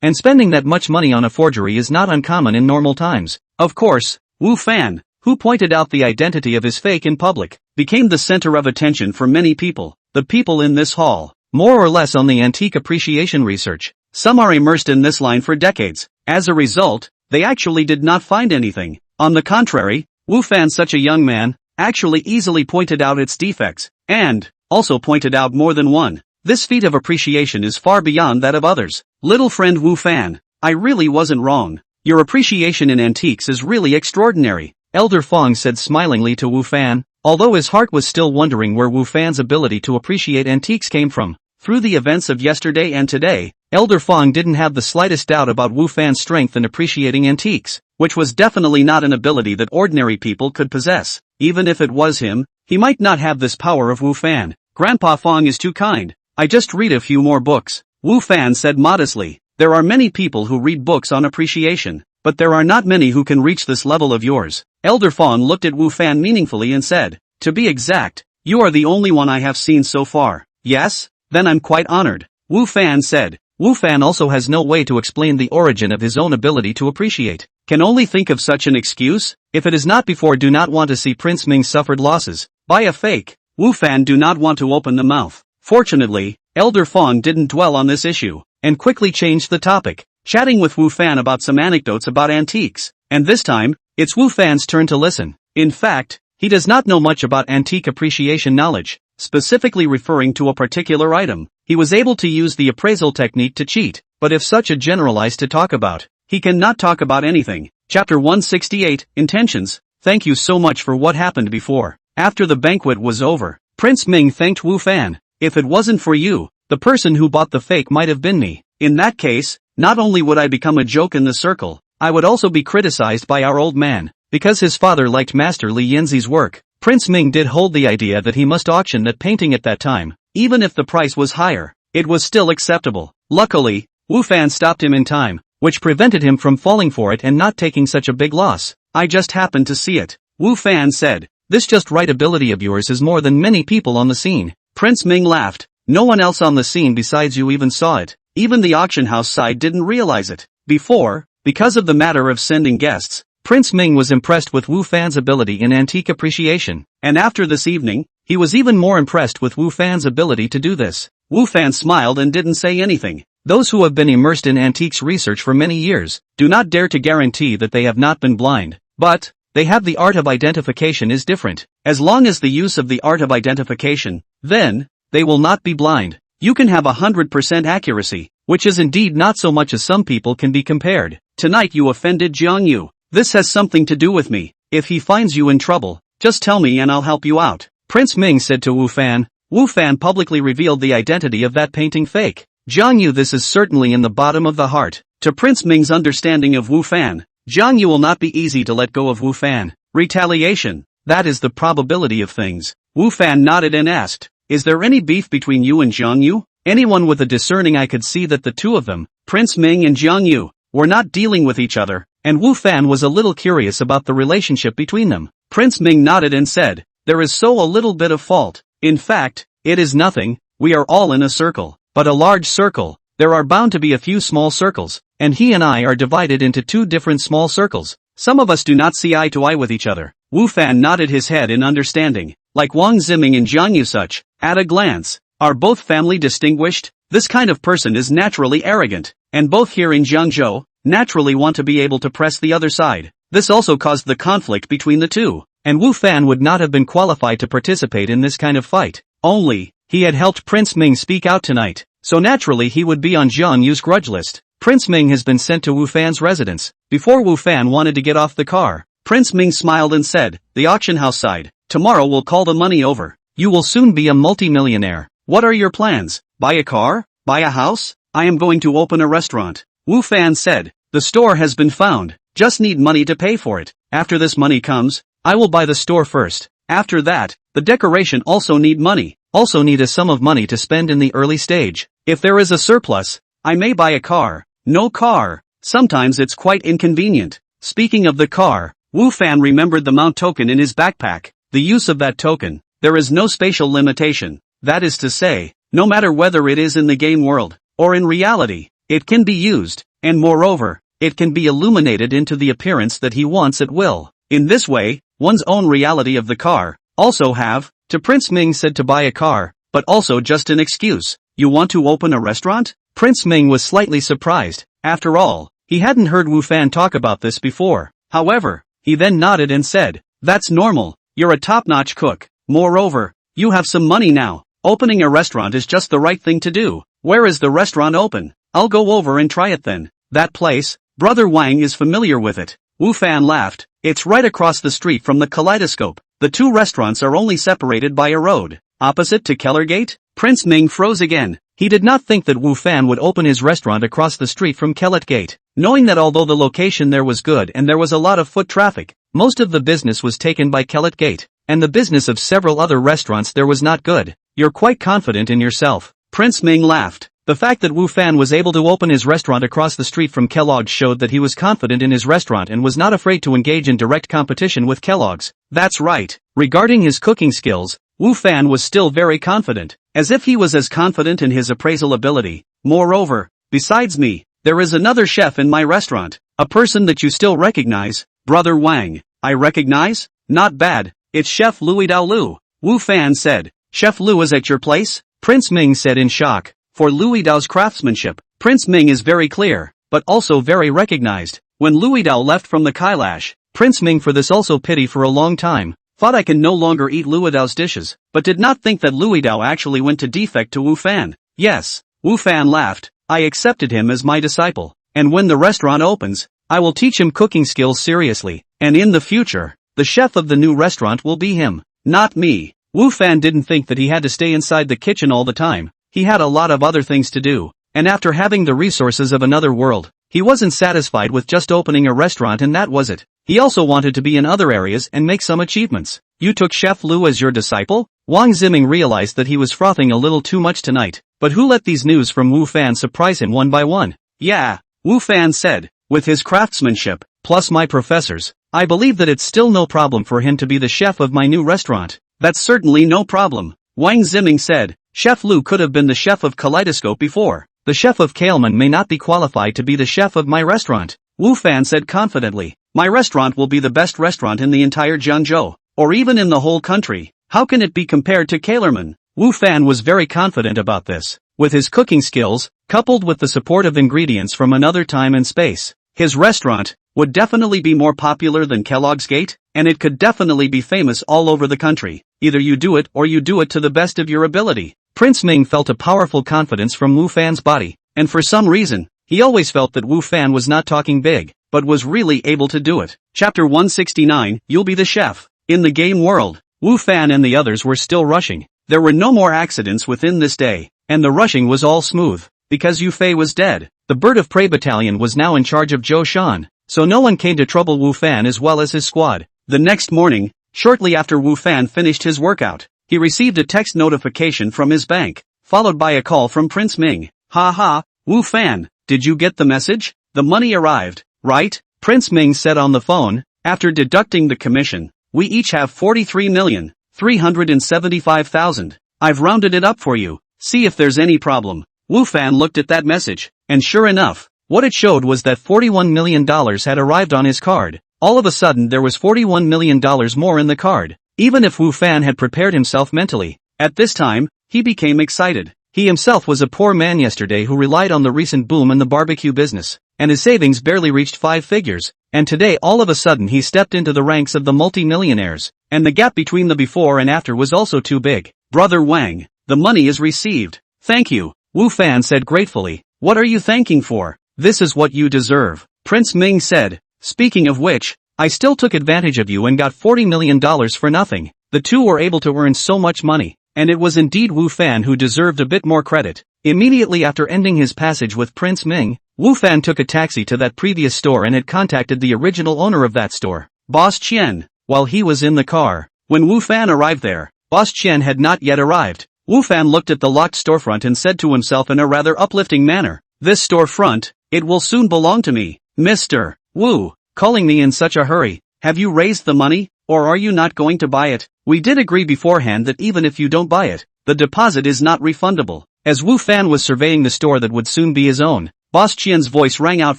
and spending that much money on a forgery is not uncommon in normal times. Of course, Wu Fan, who pointed out the identity of his fake in public, became the center of attention for many people. The people in this hall, more or less on the antique appreciation research. Some are immersed in this line for decades. As a result, they actually did not find anything. On the contrary, Wu Fan, such a young man, actually easily pointed out its defects, and also pointed out more than one. This feat of appreciation is far beyond that of others. Little friend Wu Fan, I really wasn't wrong. Your appreciation in antiques is really extraordinary, Elder Fong said smilingly to Wu Fan, although his heart was still wondering where Wu Fan's ability to appreciate antiques came from. Through the events of yesterday and today, Elder Fong didn't have the slightest doubt about Wu Fan's strength in appreciating antiques, which was definitely not an ability that ordinary people could possess. Even if it was him, he might not have this power of Wu Fan. Grandpa Fong is too kind. I just read a few more books, Wu Fan said modestly. There are many people who read books on appreciation, but there are not many who can reach this level of yours. Elder Fong looked at Wu Fan meaningfully and said, to be exact, you are the only one I have seen so far. Yes? Then I'm quite honored, Wu Fan said. Wu Fan also has no way to explain the origin of his own ability to appreciate. Can only think of such an excuse? If it is not before do not want to see Prince Ming suffered losses. Buy a fake. Wu Fan do not want to open the mouth. Fortunately, Elder Fong didn't dwell on this issue, and quickly changed the topic, chatting with Wu Fan about some anecdotes about antiques. And this time, it's Wu Fan's turn to listen. In fact, he does not know much about antique appreciation knowledge, specifically referring to a particular item. He was able to use the appraisal technique to cheat, but if such a generalized to talk about, he cannot talk about anything. Chapter 168, Intentions. Thank you so much for what happened before. After the banquet was over, Prince Ming thanked Wu Fan. If it wasn't for you, the person who bought the fake might have been me. In that case, not only would I become a joke in the circle, I would also be criticized by our old man. Because his father liked Master Li Yanzi's work, Prince Ming did hold the idea that he must auction that painting at that time. Even if the price was higher, it was still acceptable. Luckily, Wu Fan stopped him in time, which prevented him from falling for it and not taking such a big loss. I just happened to see it, Wu Fan said. This just right ability of yours is more than many people on the scene. Prince Ming laughed. No one else on the scene besides you even saw it. Even the auction house side didn't realize it. Before, because of the matter of sending guests, Prince Ming was impressed with Wu Fan's ability in antique appreciation. And after this evening, he was even more impressed with Wu Fan's ability to do this. Wu Fan smiled and didn't say anything. Those who have been immersed in antiques research for many years do not dare to guarantee that they have not been blind. But they have the art of identification is different. As long as the use of the art of identification, then they will not be blind. You can have 100% accuracy, which is indeed not so much as some people can be compared. Tonight you offended Jiang Yu. This has something to do with me. If he finds you in trouble, just tell me and I'll help you out, Prince Ming said to Wu Fan. Wu Fan publicly revealed the identity of that painting fake. Jiang Yu, this is certainly in the bottom of the heart. To Prince Ming's understanding of Wu Fan, Jiang Yu will not be easy to let go of Wu Fan. Retaliation. That is the probability of things. Wu Fan nodded and asked, is there any beef between you and Jiang Yu? Anyone with a discerning eye could see that the two of them, Prince Ming and Jiang Yu, were not dealing with each other, and Wu Fan was a little curious about the relationship between them. Prince Ming nodded and said, "There is so a little bit of fault. In fact, it is nothing, we are all in a circle, but a large circle. There are bound to be a few small circles, and he and I are divided into two different small circles. Some of us do not see eye to eye with each other." Wu Fan nodded his head in understanding. Like Wang Ziming and Jiang Yu such, at a glance, are both family distinguished? This kind of person is naturally arrogant, and both here in Jiangzhou, naturally want to be able to press the other side. This also caused the conflict between the two, and Wu Fan would not have been qualified to participate in this kind of fight. Only, he had helped Prince Ming speak out tonight, so naturally he would be on Jiang Yu's grudge list. Prince Ming has been sent to Wu Fan's residence. Before Wu Fan wanted to get off the car, Prince Ming smiled and said, "The auction house side, tomorrow we'll call the money over. You will soon be a multi-millionaire. What are your plans? Buy a car? Buy a house?" "I am going to open a restaurant," Wu Fan said. "The store has been found, just need money to pay for it. After this money comes, I will buy the store first. After that, the decoration also need money, also need a sum of money to spend in the early stage. If there is a surplus, I may buy a car." No car. Sometimes it's quite inconvenient. Speaking of the car, Wu Fan remembered the Mount token in his backpack. The use of that token, there is no spatial limitation. That is to say, no matter whether it is in the game world, or in reality, it can be used, and moreover, it can be illuminated into the appearance that he wants at will. In this way, one's own reality of the car, also have, to Prince Ming said to buy a car, but also just an excuse. "You want to open a restaurant?" Prince Ming was slightly surprised. After all, he hadn't heard Wu Fan talk about this before. However, he then nodded and said, "That's normal, you're a top-notch cook. Moreover, you have some money now. Opening a restaurant is just the right thing to do. Where is the restaurant open? I'll go over and try it then." "That place, Brother Wang is familiar with it." Wu Fan laughed. "It's right across the street from the Kaleidoscope. The two restaurants are only separated by a road. Opposite to Keller Gate?" Prince Ming froze again. He did not think that Wu Fan would open his restaurant across the street from Kellet Gate, knowing that although the location there was good and there was a lot of foot traffic, most of the business was taken by Kellet Gate, and the business of several other restaurants there was not good. "You're quite confident in yourself." Prince Ming laughed. The fact that Wu Fan was able to open his restaurant across the street from Kellogg's showed that he was confident in his restaurant and was not afraid to engage in direct competition with Kellogg's. That's right. Regarding his cooking skills, Wu Fan was still very confident, as if he was as confident in his appraisal ability. "Moreover, besides me, there is another chef in my restaurant, a person that you still recognize, Brother Wang." "I recognize? Not bad, it's Chef Louis Dao Lu," Wu Fan said. "Chef Lu is at your place?" Prince Ming said in shock. For Louis Dao's craftsmanship, Prince Ming is very clear, but also very recognized. When Louis Dao left from the Kailash, Prince Ming for this also pity for a long time. Thought I can no longer eat Louis Dao's dishes, but did not think that Louis Dao actually went to defect to Wu Fan. "Yes," Wu Fan laughed, "I accepted him as my disciple, and when the restaurant opens, I will teach him cooking skills seriously, and in the future, the chef of the new restaurant will be him, not me." Wu Fan didn't think that he had to stay inside the kitchen all the time. He had a lot of other things to do, and after having the resources of another world, he wasn't satisfied with just opening a restaurant and that was it. He also wanted to be in other areas and make some achievements. "You took Chef Lu as your disciple?" Wang Ziming realized that he was frothing a little too much tonight, but who let these news from Wu Fan surprise him one by one? "Yeah," Wu Fan said, "with his craftsmanship, plus my professors, I believe that it's still no problem for him to be the chef of my new restaurant." "That's certainly no problem," Wang Ziming said. "Chef Lu could have been the chef of Kaleidoscope before. The chef of Kaleman may not be qualified to be the chef of my restaurant," Wu Fan said confidently. "My restaurant will be the best restaurant in the entire Jiangzhou, or even in the whole country. How can it be compared to Kaleman?" Wu Fan was very confident about this. With his cooking skills, coupled with the support of ingredients from another time and space, his restaurant would definitely be more popular than Kellogg's Gate, and it could definitely be famous all over the country. Either you do it or you do it to the best of your ability. Prince Ming felt a powerful confidence from Wu Fan's body, and for some reason, he always felt that Wu Fan was not talking big, but was really able to do it. Chapter 169, You'll be the chef. In the game world, Wu Fan and the others were still rushing. There were no more accidents within this day, and the rushing was all smooth, because Yu Fei was dead. The Bird of Prey battalion was now in charge of Zhou Shan, so no one came to trouble Wu Fan as well as his squad. The next morning, shortly after Wu Fan finished his workout, he received a text notification from his bank, followed by a call from Prince Ming. "Ha ha, Wu Fan, did you get the message?" the money arrived, right? Prince Ming said on the phone. After deducting the commission, we each have 43,375,000. I've rounded it up for you. See if there's any problem. Wu Fan looked at that message, and sure enough, what it showed was that $41 million had arrived on his card. All of a sudden there was $41 million more in the card. Even if Wu Fan had prepared himself mentally, at this time, he became excited. He himself was a poor man yesterday who relied on the recent boom in the barbecue business, and his savings barely reached 5 figures, and today all of a sudden he stepped into the ranks of the multi-millionaires, and the gap between the before and after was also too big. Brother Wang, the money is received. Thank you, Wu Fan said gratefully. What are you thanking for? This is what you deserve, Prince Ming said. Speaking of which, I still took advantage of you and got $40 million for nothing. The two were able to earn so much money, and it was indeed Wu Fan who deserved a bit more credit. Immediately after ending his passage with Prince Ming, Wu Fan took a taxi to that previous store and had contacted the original owner of that store, Boss Qian, while he was in the car. When Wu Fan arrived there, Boss Qian had not yet arrived. Wu Fan looked at the locked storefront and said to himself in a rather uplifting manner, "This storefront, it will soon belong to me. Mr. Wu, calling me in such a hurry, have you raised the money, or are you not going to buy it? We did agree beforehand that even if you don't buy it, the deposit is not refundable." As Wu Fan was surveying the store that would soon be his own, Boss Qian's voice rang out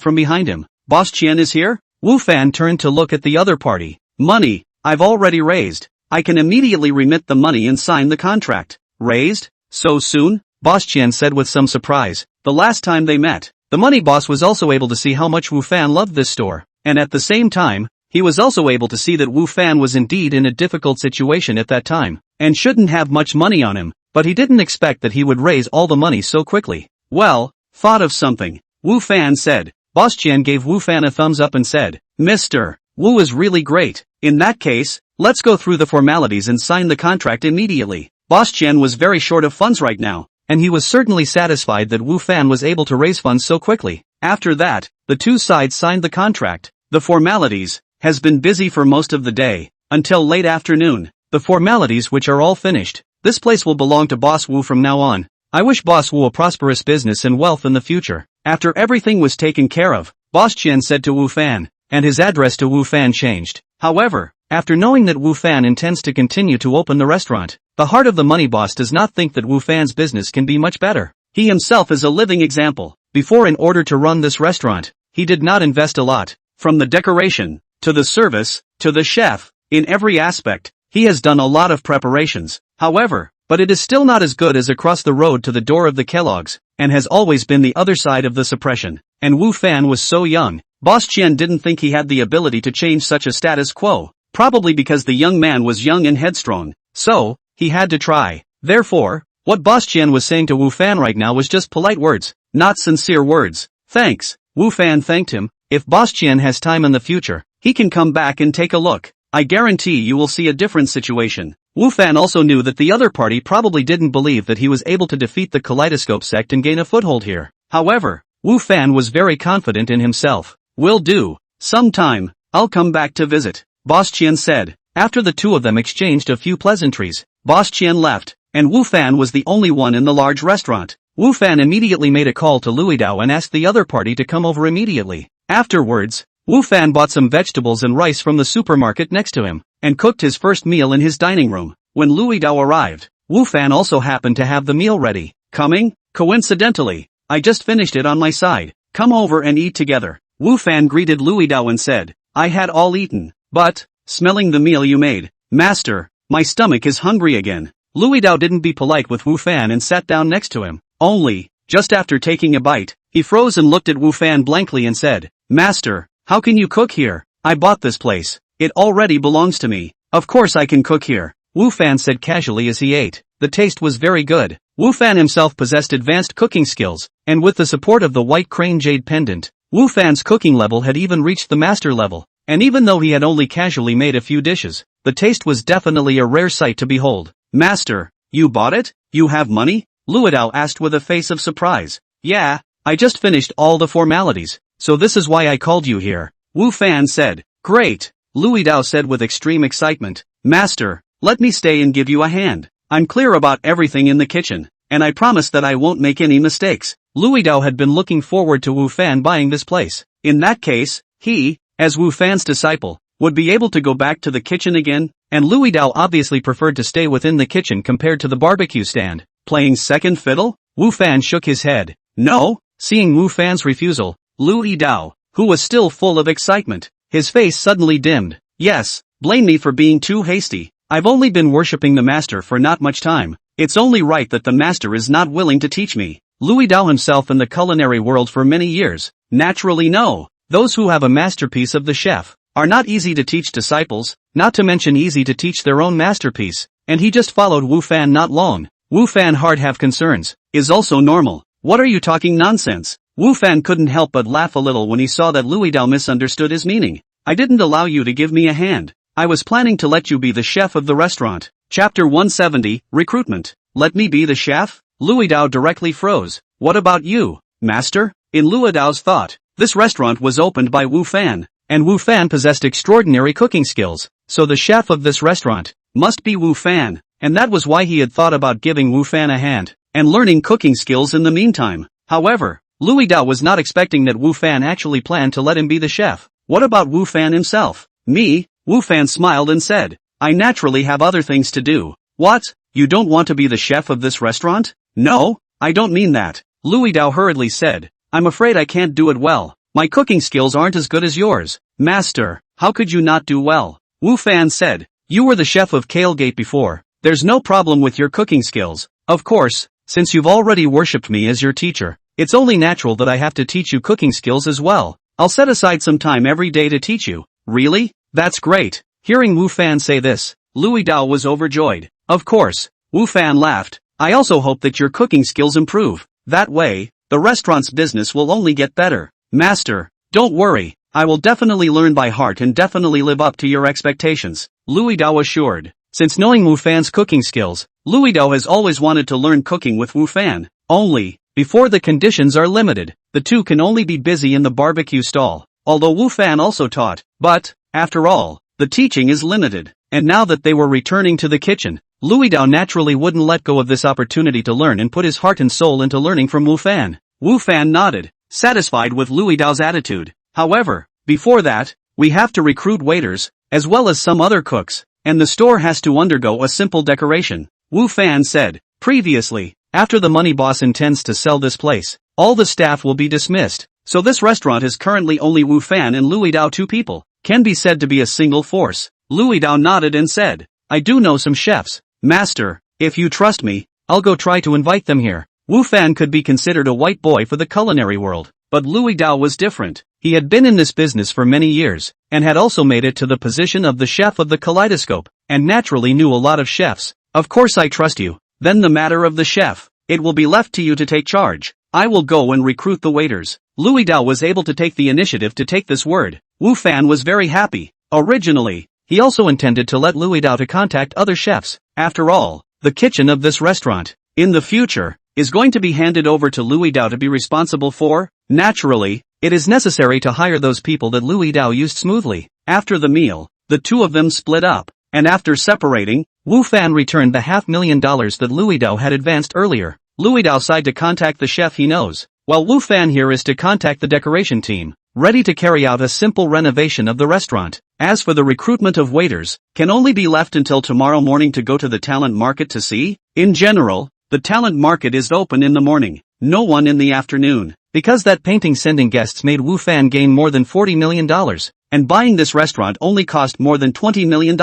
from behind him. Boss Qian is here? Wu Fan turned to look at the other party. Money, I've already raised. I can immediately remit the money and sign the contract. Raised? So soon? Boss Qian said with some surprise. The last time they met, the money boss was also able to see how much Wu Fan loved this store, and at the same time, he was also able to see that Wu Fan was indeed in a difficult situation at that time, and shouldn't have much money on him, but he didn't expect that he would raise all the money so quickly. Well, thought of something, Wu Fan said. Boss Qian gave Wu Fan a thumbs up and said, Mr. Wu is really great. In that case, let's go through the formalities and sign the contract immediately. Boss Qian was very short of funds right now, and he was certainly satisfied that Wu Fan was able to raise funds so quickly. After that, the two sides signed the contract. The formalities has been busy for most of the day, until late afternoon. The formalities which are all finished. This place will belong to Boss Wu from now on. I wish Boss Wu a prosperous business and wealth in the future. After everything was taken care of, Boss Qian said to Wu Fan, and his address to Wu Fan changed. However, after knowing that Wu Fan intends to continue to open the restaurant, the heart of the money boss does not think that Wu Fan's business can be much better. He himself is a living example. Before, in order to run this restaurant, he did not invest a lot. From the decoration, to the service, to the chef, in every aspect, he has done a lot of preparations. However, but it is still not as good as across the road to the door of the Kellogg's, and has always been the other side of the suppression. And Wu Fan was so young, Boss Qian didn't think he had the ability to change such a status quo, probably because the young man was young and headstrong. So, he had to try. Therefore, what Boss Qian was saying to Wu Fan right now was just polite words, not sincere words. Thanks. Wu Fan thanked him. If Boss Qian has time in the future, he can come back and take a look. I guarantee you will see a different situation. Wu Fan also knew that the other party probably didn't believe that he was able to defeat the Kaleidoscope sect and gain a foothold here. However, Wu Fan was very confident in himself. Will do. Sometime, I'll come back to visit, Boss Qian said. After the two of them exchanged a few pleasantries, Boss Qian left, and Wu Fan was the only one in the large restaurant. Wu Fan immediately made a call to Louis Dao and asked the other party to come over immediately. Afterwards, Wu Fan bought some vegetables and rice from the supermarket next to him, and cooked his first meal in his dining room. When Louis Dao arrived, Wu Fan also happened to have the meal ready. Coming? Coincidentally, I just finished it on my side. Come over and eat together. Wu Fan greeted Louis Dao and said, I had all eaten, but, smelling the meal you made, Master, my stomach is hungry again. Louis Dao didn't be polite with Wu Fan and sat down next to him. Only, just after taking a bite, he froze and looked at Wu Fan blankly and said, Master, how can you cook here? I bought this place. It already belongs to me. Of course I can cook here, Wu Fan said casually as he ate. The taste was very good. Wu Fan himself possessed advanced cooking skills, and with the support of the white crane jade pendant, Wu Fan's cooking level had even reached the master level. And even though he had only casually made a few dishes, the taste was definitely a rare sight to behold. Master, you bought it? You have money? Louis Dao asked with a face of surprise. Yeah, I just finished all the formalities, so this is why I called you here, Wu Fan said. Great, Louis Dao said with extreme excitement. Master, let me stay and give you a hand. I'm clear about everything in the kitchen, and I promise that I won't make any mistakes. Louis Dao had been looking forward to Wu Fan buying this place. In that case, he, as Wu Fan's disciple, would be able to go back to the kitchen again, and Louis Dao obviously preferred to stay within the kitchen compared to the barbecue stand. Playing second fiddle? Wu Fan shook his head. No. Seeing Wu Fan's refusal, Louis Dao, who was still full of excitement, his face suddenly dimmed. Yes, blame me for being too hasty. I've only been worshipping the master for not much time. It's only right that the master is not willing to teach me. Louis Dao himself in the culinary world for many years. Naturally no. Those who have a masterpiece of the chef are not easy to teach disciples, not to mention easy to teach their own masterpiece. And he just followed Wu Fan not long. Wu Fan hard have concerns, is also normal. What are you talking nonsense? Wu Fan couldn't help but laugh a little when he saw that Louis Dao misunderstood his meaning. I didn't allow you to give me a hand. I was planning to let you be the chef of the restaurant. Chapter 170, Recruitment. Let me be the chef? Louis Dao directly froze. What about you, master? In Louis Dao's thought, this restaurant was opened by Wu Fan, and Wu Fan possessed extraordinary cooking skills, so the chef of this restaurant must be Wu Fan, and that was why he had thought about giving Wu Fan a hand and learning cooking skills in the meantime. However, Louis Dao was not expecting that Wu Fan actually planned to let him be the chef. What about Wu Fan himself? Me? Wu Fan smiled and said, I naturally have other things to do. What? You don't want to be the chef of this restaurant? No, I don't mean that. Louis Dao hurriedly said, I'm afraid I can't do it well. My cooking skills aren't as good as yours. Master, how could you not do well? Wu Fan said, you were the chef of Kalegate before. There's no problem with your cooking skills. Of course, since you've already worshipped me as your teacher, it's only natural that I have to teach you cooking skills as well. I'll set aside some time every day to teach you. Really? That's great. Hearing Wu Fan say this, Louis Dao was overjoyed. Of course, Wu Fan laughed. I also hope that your cooking skills improve. That way, the restaurant's business will only get better. Master, don't worry. I will definitely learn by heart and definitely live up to your expectations, Louis Dao assured. Since knowing Wu Fan's cooking skills, Louis Dao has always wanted to learn cooking with Wu Fan. Only, before the conditions are limited, the two can only be busy in the barbecue stall. Although Wu Fan also taught, but, after all, the teaching is limited. And now that they were returning to the kitchen, Louis Dao naturally wouldn't let go of this opportunity to learn and put his heart and soul into learning from Wu Fan. Wu Fan nodded, satisfied with Louis Dao's attitude. However, before that, we have to recruit waiters, as well as some other cooks, and the store has to undergo a simple decoration. Wu Fan said, previously, after the money boss intends to sell this place, all the staff will be dismissed, so this restaurant is currently only Wu Fan and Louis Dao, two people, can be said to be a single force. Louis Dao nodded and said, I do know some chefs. Master, if you trust me, I'll go try to invite them here. Wu Fan could be considered a white boy for the culinary world, but Louis Dao was different. He had been in this business for many years, and had also made it to the position of the chef of the kaleidoscope, and naturally knew a lot of chefs. Of course I trust you. Then the matter of the chef, it will be left to you to take charge. I will go and recruit the waiters. Louis Dao was able to take the initiative to take this word. Wu Fan was very happy. Originally, he also intended to let Louis Dao to contact other chefs. After all, the kitchen of this restaurant, in the future, is going to be handed over to Louis Dao to be responsible for. Naturally, it is necessary to hire those people that Louis Dao used smoothly. After the meal, the two of them split up, and after separating, Wu Fan returned the $500,000 that Louis Dao had advanced earlier. Louis Dao sighed to contact the chef he knows, while Wu Fan here is to contact the decoration team, ready to carry out a simple renovation of the restaurant. As for the recruitment of waiters, can only be left until tomorrow morning to go to the talent market to see. In general, the talent market is open in the morning, no one in the afternoon, because that painting sending guests made Wu Fan gain more than $40 million, and buying this restaurant only cost more than $20 million.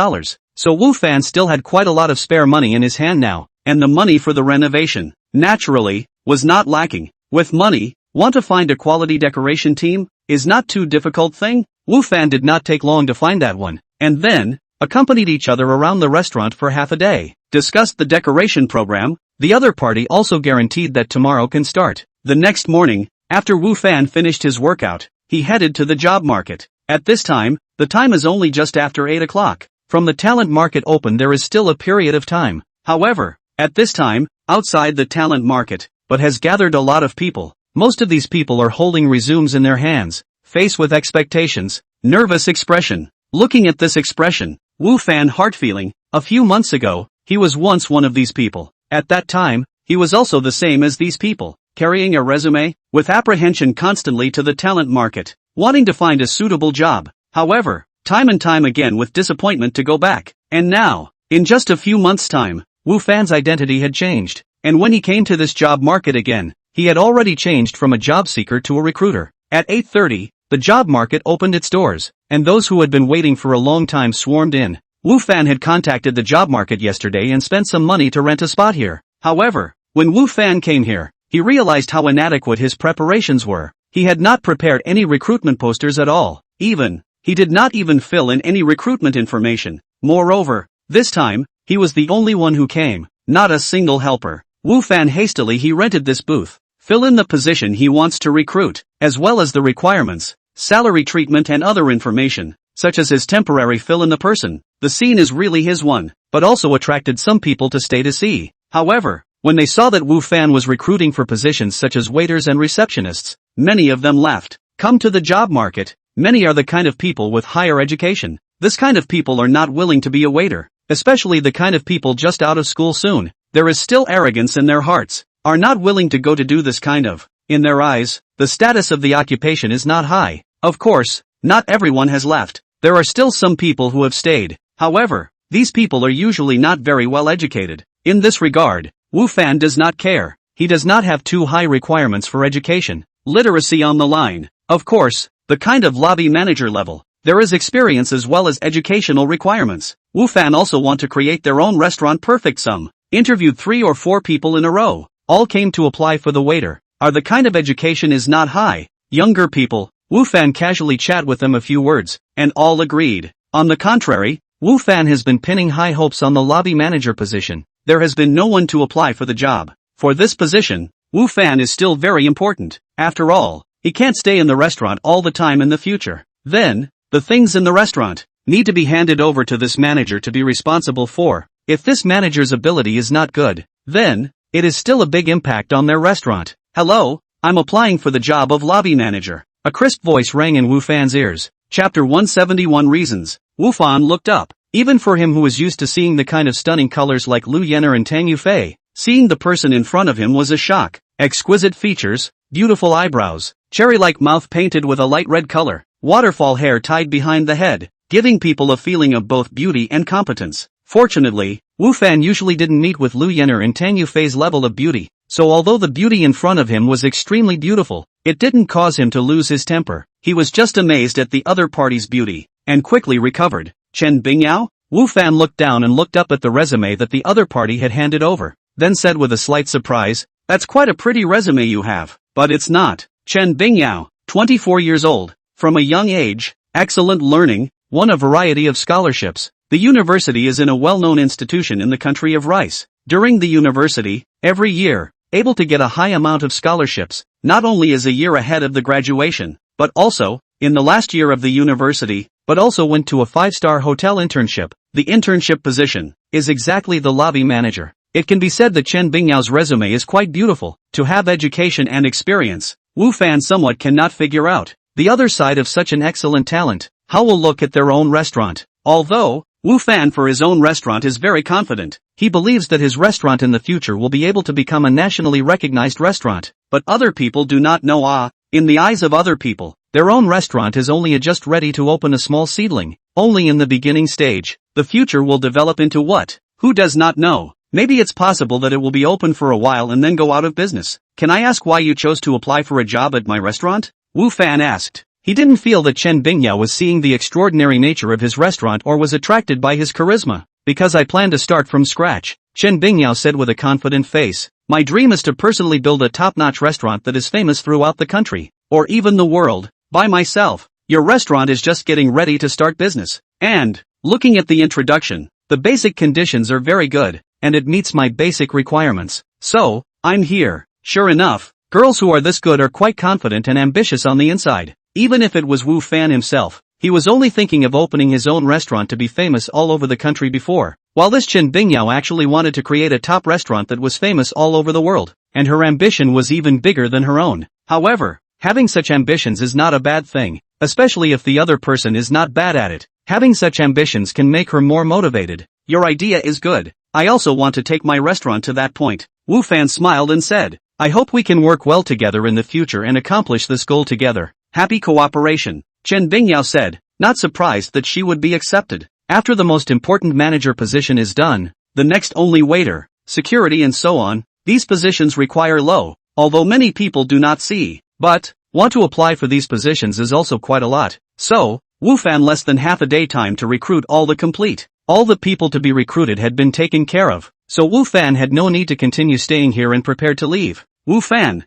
So Wu Fan still had quite a lot of spare money in his hand now, and the money for the renovation, naturally, was not lacking. With money, want to find a quality decoration team? Is not too difficult thing? Wu Fan did not take long to find that one, and then, accompanied each other around the restaurant for half a day, discussed the decoration program. The other party also guaranteed that tomorrow can start. The next morning, after Wu Fan finished his workout, he headed to the job market. At this time, the time is only just after 8 o'clock. From the talent market open there is still a period of time. However, at this time, outside the talent market, but has gathered a lot of people. Most of these people are holding resumes in their hands, face with expectations, nervous expression. Looking at this expression, Wu Fan heart feeling, a few months ago, he was once one of these people. At that time, he was also the same as these people. carrying a resume, with apprehension constantly to the talent market, wanting to find a suitable job. However, time and time again with disappointment to go back. And now, in just a few months' time, Wu Fan's identity had changed. And when he came to this job market again, he had already changed from a job seeker to a recruiter. At 8:30, the job market opened its doors, and those who had been waiting for a long time swarmed in. Wu Fan had contacted the job market yesterday and spent some money to rent a spot here. However, when Wu Fan came here, he realized how inadequate his preparations were. He had not prepared any recruitment posters at all. He did not even fill in any recruitment information. Moreover, this time, he was the only one who came, not a single helper. Wu Fan hastily he rented this booth. Fill in the position he wants to recruit, as well as the requirements, salary treatment and other information, such as his temporary fill in the person. The scene is really his one, but also attracted some people to stay to see. However, when they saw that Wu Fan was recruiting for positions such as waiters and receptionists, many of them left. Come to the job market, many are the kind of people with higher education. This kind of people are not willing to be a waiter, especially the kind of people just out of school soon. There is still arrogance in their hearts, are not willing to go to do this kind of. In their eyes, the status of the occupation is not high. Of course, not everyone has left. There are still some people who have stayed. However, these people are usually not very well educated. In this regard, Wu Fan does not care. He does not have too high requirements for education. Literacy on the line. Of course, the kind of lobby manager level. There is experience as well as educational requirements. Wu Fan also want to create their own restaurant. Perfect sum. Interviewed 3 or 4 people in a row. All came to apply for the waiter. Are the kind of education is not high. Younger people. Wu Fan casually chat with them a few words, and all agreed. On the contrary, Wu Fan has been pinning high hopes on the lobby manager position. There has been no one to apply for the job. For this position, Wu Fan is still very important. After all, he can't stay in the restaurant all the time in the future. Then, the things in the restaurant need to be handed over to this manager to be responsible for. If this manager's ability is not good, then, it is still a big impact on their restaurant. Hello, I'm applying for the job of lobby manager. A crisp voice rang in Wu Fan's ears. Chapter 171 Reasons. Wu Fan looked up. Even for him who was used to seeing the kind of stunning colors like Lu Yenner and Tang Yufei, seeing the person in front of him was a shock. Exquisite features, beautiful eyebrows, cherry-like mouth painted with a light red color, waterfall hair tied behind the head, giving people a feeling of both beauty and competence. Fortunately, Wu Fan usually didn't meet with Lu Yenner and Tang Yufei's level of beauty, so although the beauty in front of him was extremely beautiful, it didn't cause him to lose his temper. He was just amazed at the other party's beauty, and quickly recovered. Chen Bingyao? Wu Fan looked down and looked up at the resume that the other party had handed over, then said with a slight surprise, "That's quite a pretty resume you have." But it's not. Chen Bingyao, 24 years old, from a young age, excellent learning, won a variety of scholarships. The university is in a well-known institution in the country of Rice. During the university, every year, able to get a high amount of scholarships, not only is a year ahead of the graduation, but also, in the last year of the university, but also went to a 5-star hotel internship. The internship position is exactly the lobby manager. It can be said that Chen Bingyao's resume is quite beautiful. To have education and experience, Wu Fan somewhat cannot figure out the other side of such an excellent talent. How will look at their own restaurant? Although, Wu Fan for his own restaurant is very confident. He believes that his restaurant in the future will be able to become a nationally recognized restaurant. But other people do not know. In the eyes of other people, their own restaurant is only just ready to open a small seedling, only in the beginning stage. The future will develop into what? Who does not know? Maybe it's possible that it will be open for a while and then go out of business. Can I ask why you chose to apply for a job at my restaurant? Wu Fan asked. He didn't feel that Chen Bingyao was seeing the extraordinary nature of his restaurant or was attracted by his charisma. Because I plan to start from scratch, Chen Bingyao said with a confident face. My dream is to personally build a top-notch restaurant that is famous throughout the country, or even the world, by myself. Your restaurant is just getting ready to start business. And, looking at the introduction, the basic conditions are very good, and it meets my basic requirements. So, I'm here. Sure enough, girls who are this good are quite confident and ambitious on the inside. Even if it was Wu Fan himself, he was only thinking of opening his own restaurant to be famous all over the country before. While this Chen Bingyao actually wanted to create a top restaurant that was famous all over the world, and her ambition was even bigger than her own. However, having such ambitions is not a bad thing, especially if the other person is not bad at it. Having such ambitions can make her more motivated. Your idea is good. I also want to take my restaurant to that point. Wu Fan smiled and said, I hope we can work well together in the future and accomplish this goal together. Happy cooperation, Chen Bingyao said, not surprised that she would be accepted. After the most important manager position is done, the next only waiter, security and so on, these positions require low, although many people do not see, but, want to apply for these positions is also quite a lot. So, Wu Fan less than half a day time to recruit all the complete. All the people to be recruited had been taken care of, so Wu Fan had no need to continue staying here and prepared to leave. Wu Fan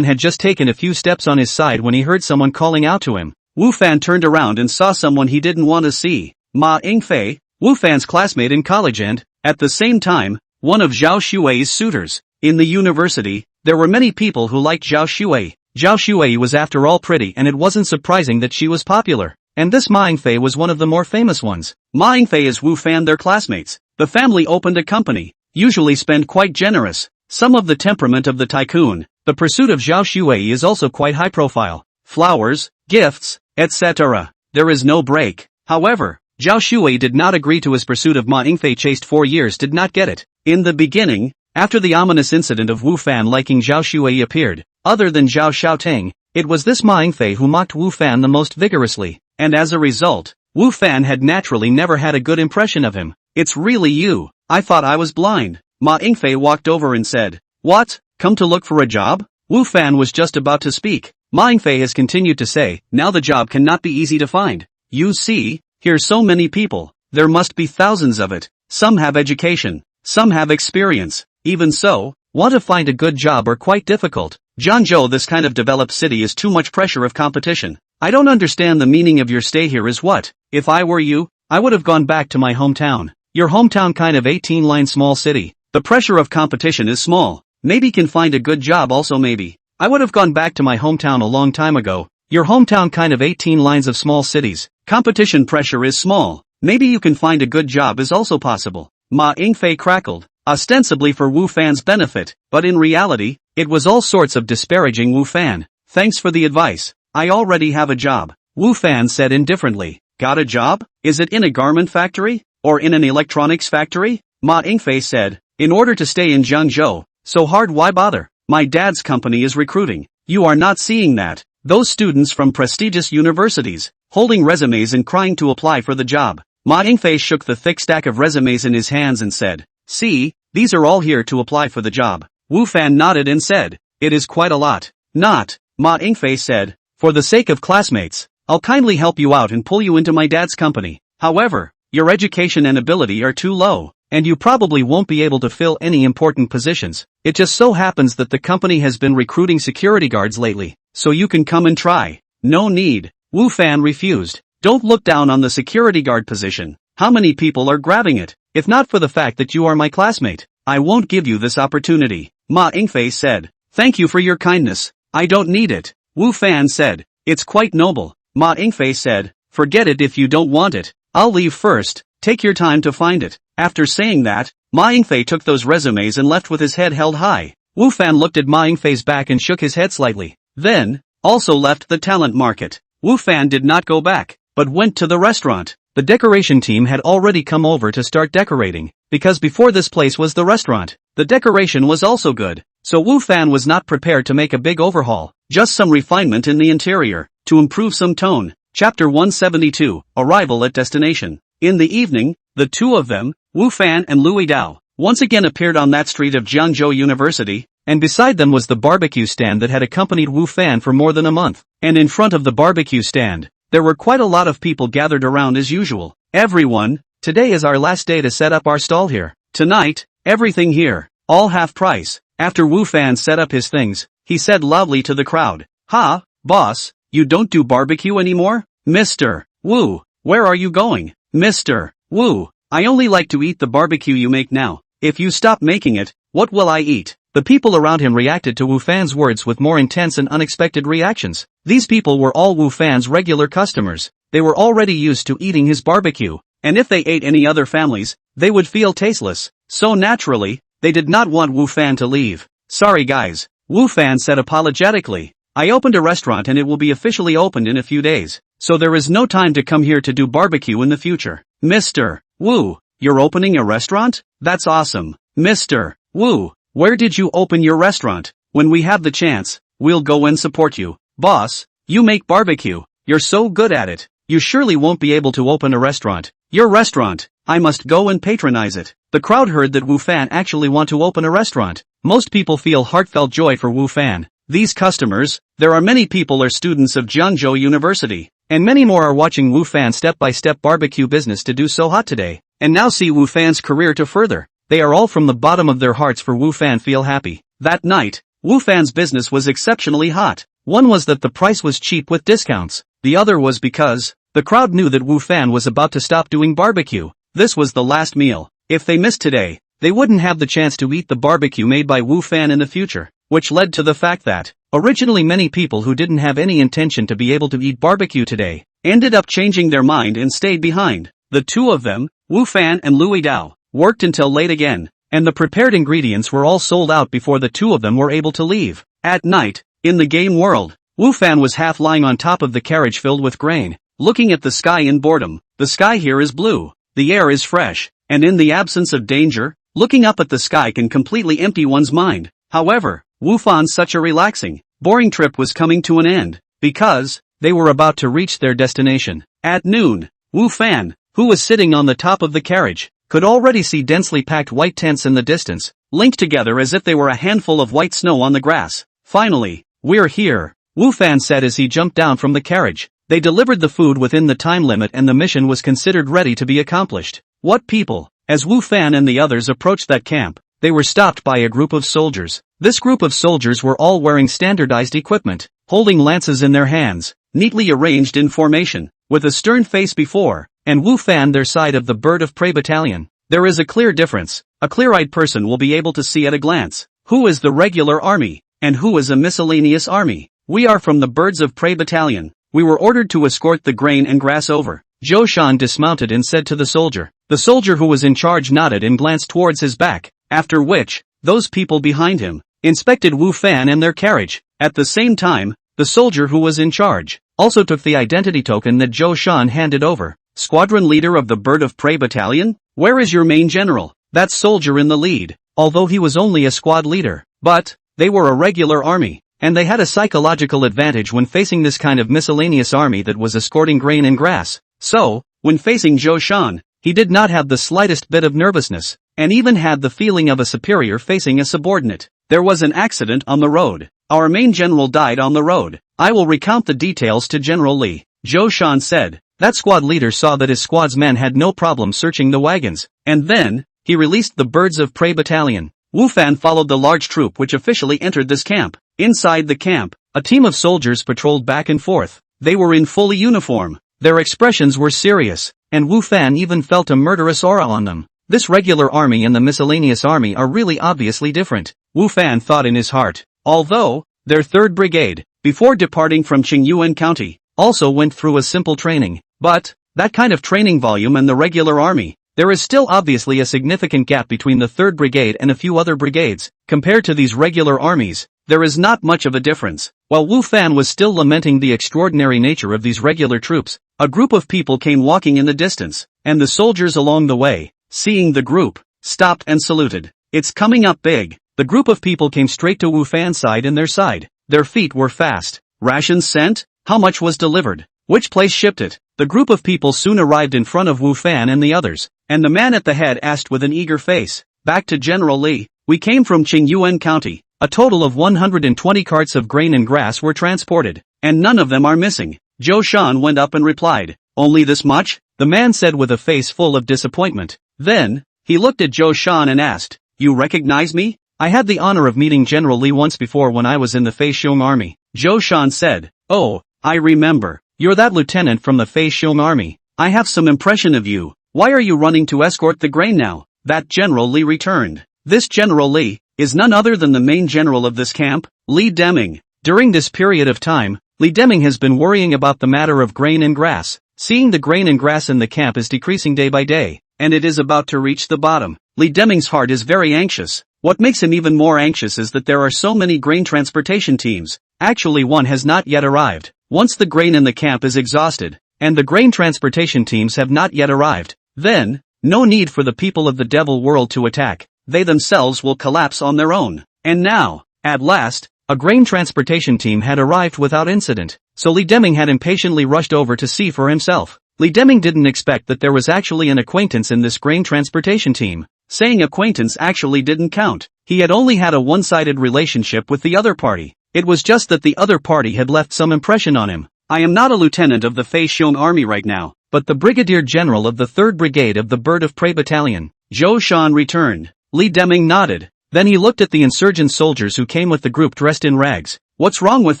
had just taken a few steps on his side when he heard someone calling out to him. Wu Fan turned around and saw someone he didn't want to see. Ma Yingfei, Wu Fan's classmate in college and, at the same time, one of Zhao Xue's suitors. In the university, there were many people who liked Zhao Xue. Zhao Xue was after all pretty and it wasn't surprising that she was popular. And this Ma Yingfei was one of the more famous ones. Ma Yingfei is Wu Fan their classmates. The family opened a company, usually spend quite generous. Some of the temperament of the tycoon, the pursuit of Zhao Xue is also quite high profile. Flowers, gifts, etc. There is no break. However, Zhao Xue did not agree to his pursuit of Ma Yingfei chased 4 years did not get it. In the beginning, after the ominous incident of Wu Fan liking Zhao Xue appeared, other than Zhao Xiaoteng, it was this Ma Yingfei who mocked Wu Fan the most vigorously, and as a result, Wu Fan had naturally never had a good impression of him. It's really you, I thought I was blind. Ma Yingfei walked over and said, what, come to look for a job? Wu Fan was just about to speak. Ma Yingfei has continued to say, now the job cannot be easy to find. You see, here's so many people, there must be thousands of it. Some have education, some have experience. Even so, want to find a good job are quite difficult. Zhangzhou, this kind of developed city is too much pressure of competition. I don't understand the meaning of your stay here is what. If I were you, I would have gone back to my hometown. Your hometown kind of 18-line small city. The pressure of competition is small. Maybe can find a good job also maybe. I would have gone back to my hometown a long time ago. Your hometown kind of 18 lines of small cities. Competition pressure is small. Maybe you can find a good job is also possible. Ma Yingfei crackled, ostensibly for Wu Fan's benefit, but in reality, it was all sorts of disparaging Wu Fan. Thanks for the advice. I already have a job. Wu Fan said indifferently. Got a job? Is it in a garment factory? Or in an electronics factory? Ma Yingfei said. In order to stay in Zhangzhou, so hard why bother? My dad's company is recruiting. You are not seeing that. Those students from prestigious universities, holding resumes and crying to apply for the job. Ma Yingfei shook the thick stack of resumes in his hands and said, see, these are all here to apply for the job. Wu Fan nodded and said, it is quite a lot. Not, Ma Yingfei said, for the sake of classmates, I'll kindly help you out and pull you into my dad's company. However, your education and ability are too low, and you probably won't be able to fill any important positions. It just so happens that the company has been recruiting security guards lately, so you can come and try. No need. Wu Fan refused. Don't look down on the security guard position. How many people are grabbing it? If not for the fact that you are my classmate, I won't give you this opportunity. Ma Yingfei said. Thank you for your kindness. I don't need it. Wu Fan said. It's quite noble. Ma Yingfei said. Forget it if you don't want it. I'll leave first. Take your time to find it. After saying that, Ma Yingfei took those resumes and left with his head held high. Wu Fan looked at Ma Yingfei's back and shook his head slightly. Then, also left the talent market. Wu Fan did not go back, but went to the restaurant. The decoration team had already come over to start decorating, because before this place was the restaurant, the decoration was also good. So Wu Fan was not prepared to make a big overhaul, just some refinement in the interior, to improve some tone. Chapter 172, Arrival at Destination. In the evening, the two of them, Wu Fan and Louis Dao, once again appeared on that street of Jiangzhou University, and beside them was the barbecue stand that had accompanied Wu Fan for more than a month. And in front of the barbecue stand, there were quite a lot of people gathered around as usual. Everyone, today is our last day to set up our stall here. Tonight, everything here, all half price. After Wu Fan set up his things, he said loudly to the crowd, ha, boss, you don't do barbecue anymore? Mr. Wu, where are you going? Mr. Wu, I only like to eat the barbecue you make now. If you stop making it, what will I eat? The people around him reacted to Wu Fan's words with more intense and unexpected reactions. These people were all Wu Fan's regular customers. They were already used to eating his barbecue, and if they ate any other families, they would feel tasteless. So naturally, they did not want Wu Fan to leave. Sorry guys, Wu Fan said apologetically. I opened a restaurant and it will be officially opened in a few days, so there is no time to come here to do barbecue in the future. Mr. Wu, you're opening a restaurant? That's awesome. Mr. Wu, where did you open your restaurant? when we have the chance, we'll go and support you. Boss, you make barbecue. You're so good at it. You surely won't be able to open a restaurant. Your restaurant. I must go and patronize it. The crowd heard that Wu Fan actually want to open a restaurant. Most people feel heartfelt joy for Wu Fan. These customers, there are many people are students of Jiangzhou University, and many more are watching Wu Fan's step-by-step barbecue business to do so hot today, and now see Wu Fan's career to further. They are all from the bottom of their hearts for Wu Fan feel happy. That night, Wu Fan's business was exceptionally hot. One was that the price was cheap with discounts. The other was because the crowd knew that Wu Fan was about to stop doing barbecue. This was the last meal. If they missed today, they wouldn't have the chance to eat the barbecue made by Wu Fan in the future, which led to the fact that, originally many people who didn't have any intention to be able to eat barbecue today, ended up changing their mind and stayed behind. The two of them, Wu Fan and Louis Dao, worked until late again, and the prepared ingredients were all sold out before the two of them were able to leave. At night, in the game world, Wu Fan was half lying on top of the carriage filled with grain, looking at the sky in boredom. The sky here is blue. The air is fresh, and in the absence of danger, looking up at the sky can completely empty one's mind. However, Wu Fan's such a relaxing, boring trip was coming to an end, because they were about to reach their destination. At noon, Wu Fan, who was sitting on the top of the carriage, could already see densely packed white tents in the distance, linked together as if they were a handful of white snow on the grass. Finally, we're here, Wu Fan said as he jumped down from the carriage. They delivered the food within the time limit and the mission was considered ready to be accomplished. What people? As Wu Fan and the others approached that camp, they were stopped by a group of soldiers. This group of soldiers were all wearing standardized equipment, holding lances in their hands, neatly arranged in formation, with a stern face before, and Wu Fan their side of the Bird of Prey battalion. There is a clear difference. A clear-eyed person will be able to see at a glance who is the regular army, and who is a miscellaneous army. We are from the Birds of Prey battalion. We were ordered to escort the grain and grass over. Zhou Shan dismounted and said to the soldier. The soldier who was in charge nodded and glanced towards his back, after which, those people behind him, inspected Wu Fan and their carriage. At the same time, the soldier who was in charge, also took the identity token that Zhou Shan handed over. Squadron leader of the Bird of Prey battalion? Where is your main general? That soldier in the lead, although he was only a squad leader. But, they were a regular army. And they had a psychological advantage when facing this kind of miscellaneous army that was escorting grain and grass. So, when facing Zhou Shan, he did not have the slightest bit of nervousness, and even had the feeling of a superior facing a subordinate. There was an accident on the road. Our main general died on the road. I will recount the details to General Li. Zhou Shan said. That squad leader saw that his squad's men had no problem searching the wagons, and then, he released the Birds of Prey battalion. Wu Fan followed the large troop which officially entered this camp. Inside the camp, a team of soldiers patrolled back and forth. They were in full uniform. Their expressions were serious, and Wu Fan even felt a murderous aura on them. This regular army and the miscellaneous army are really obviously different, Wu Fan thought in his heart. Although, their 3rd Brigade, before departing from Qingyuan County, also went through a simple training. But, that kind of training volume and the regular army, there is still obviously a significant gap between the 3rd Brigade and a few other brigades. Compared to these regular armies, there is not much of a difference. While Wu Fan was still lamenting the extraordinary nature of these regular troops, a group of people came walking in the distance, and the soldiers along the way, seeing the group, stopped and saluted. It's coming up big. The group of people came straight to Wu Fan's side and their side. Their feet were fast. Rations sent? How much was delivered? Which place shipped it? The group of people soon arrived in front of Wu Fan and the others, and the man at the head asked with an eager face. Back to General Li. We came from Qingyuan County. A total of 120 carts of grain and grass were transported, and none of them are missing. Zhou Shan went up and replied. Only this much? The man said with a face full of disappointment. Then, he looked at Zhou Shan and asked, You recognize me? I had the honor of meeting General Li once before when I was in the Fei Xiong army. Zhou Shan said. Oh, I remember. You're that lieutenant from the Fei Xiong army. I have some impression of you. Why are you running to escort the grain now? That General Li returned. This General Li is none other than the main general of this camp, Li Deming. During this period of time, Li Deming has been worrying about the matter of grain and grass. Seeing the grain and grass in the camp is decreasing day by day, and it is about to reach the bottom. Li Deming's heart is very anxious. What makes him even more anxious is that there are so many grain transportation teams. Actually, one has not yet arrived. Once the grain in the camp is exhausted, and the grain transportation teams have not yet arrived, then, no need for the people of the devil world to attack. They themselves will collapse on their own. And now, At last, a grain transportation team had arrived without incident, so Li Deming had impatiently rushed over to see for himself. Li Deming didn't expect that there was actually an acquaintance in this grain transportation team. Saying acquaintance actually didn't count. He had only had a one-sided relationship with the other party. It was just that the other party had left some impression on him. I am not a lieutenant of the Fei Xiong army right now, but the brigadier general of the 3rd Brigade of the Bird of Prey Battalion. Zhou Shan returned. Li Deming nodded. Then he looked at the insurgent soldiers who came with the group dressed in rags. What's wrong with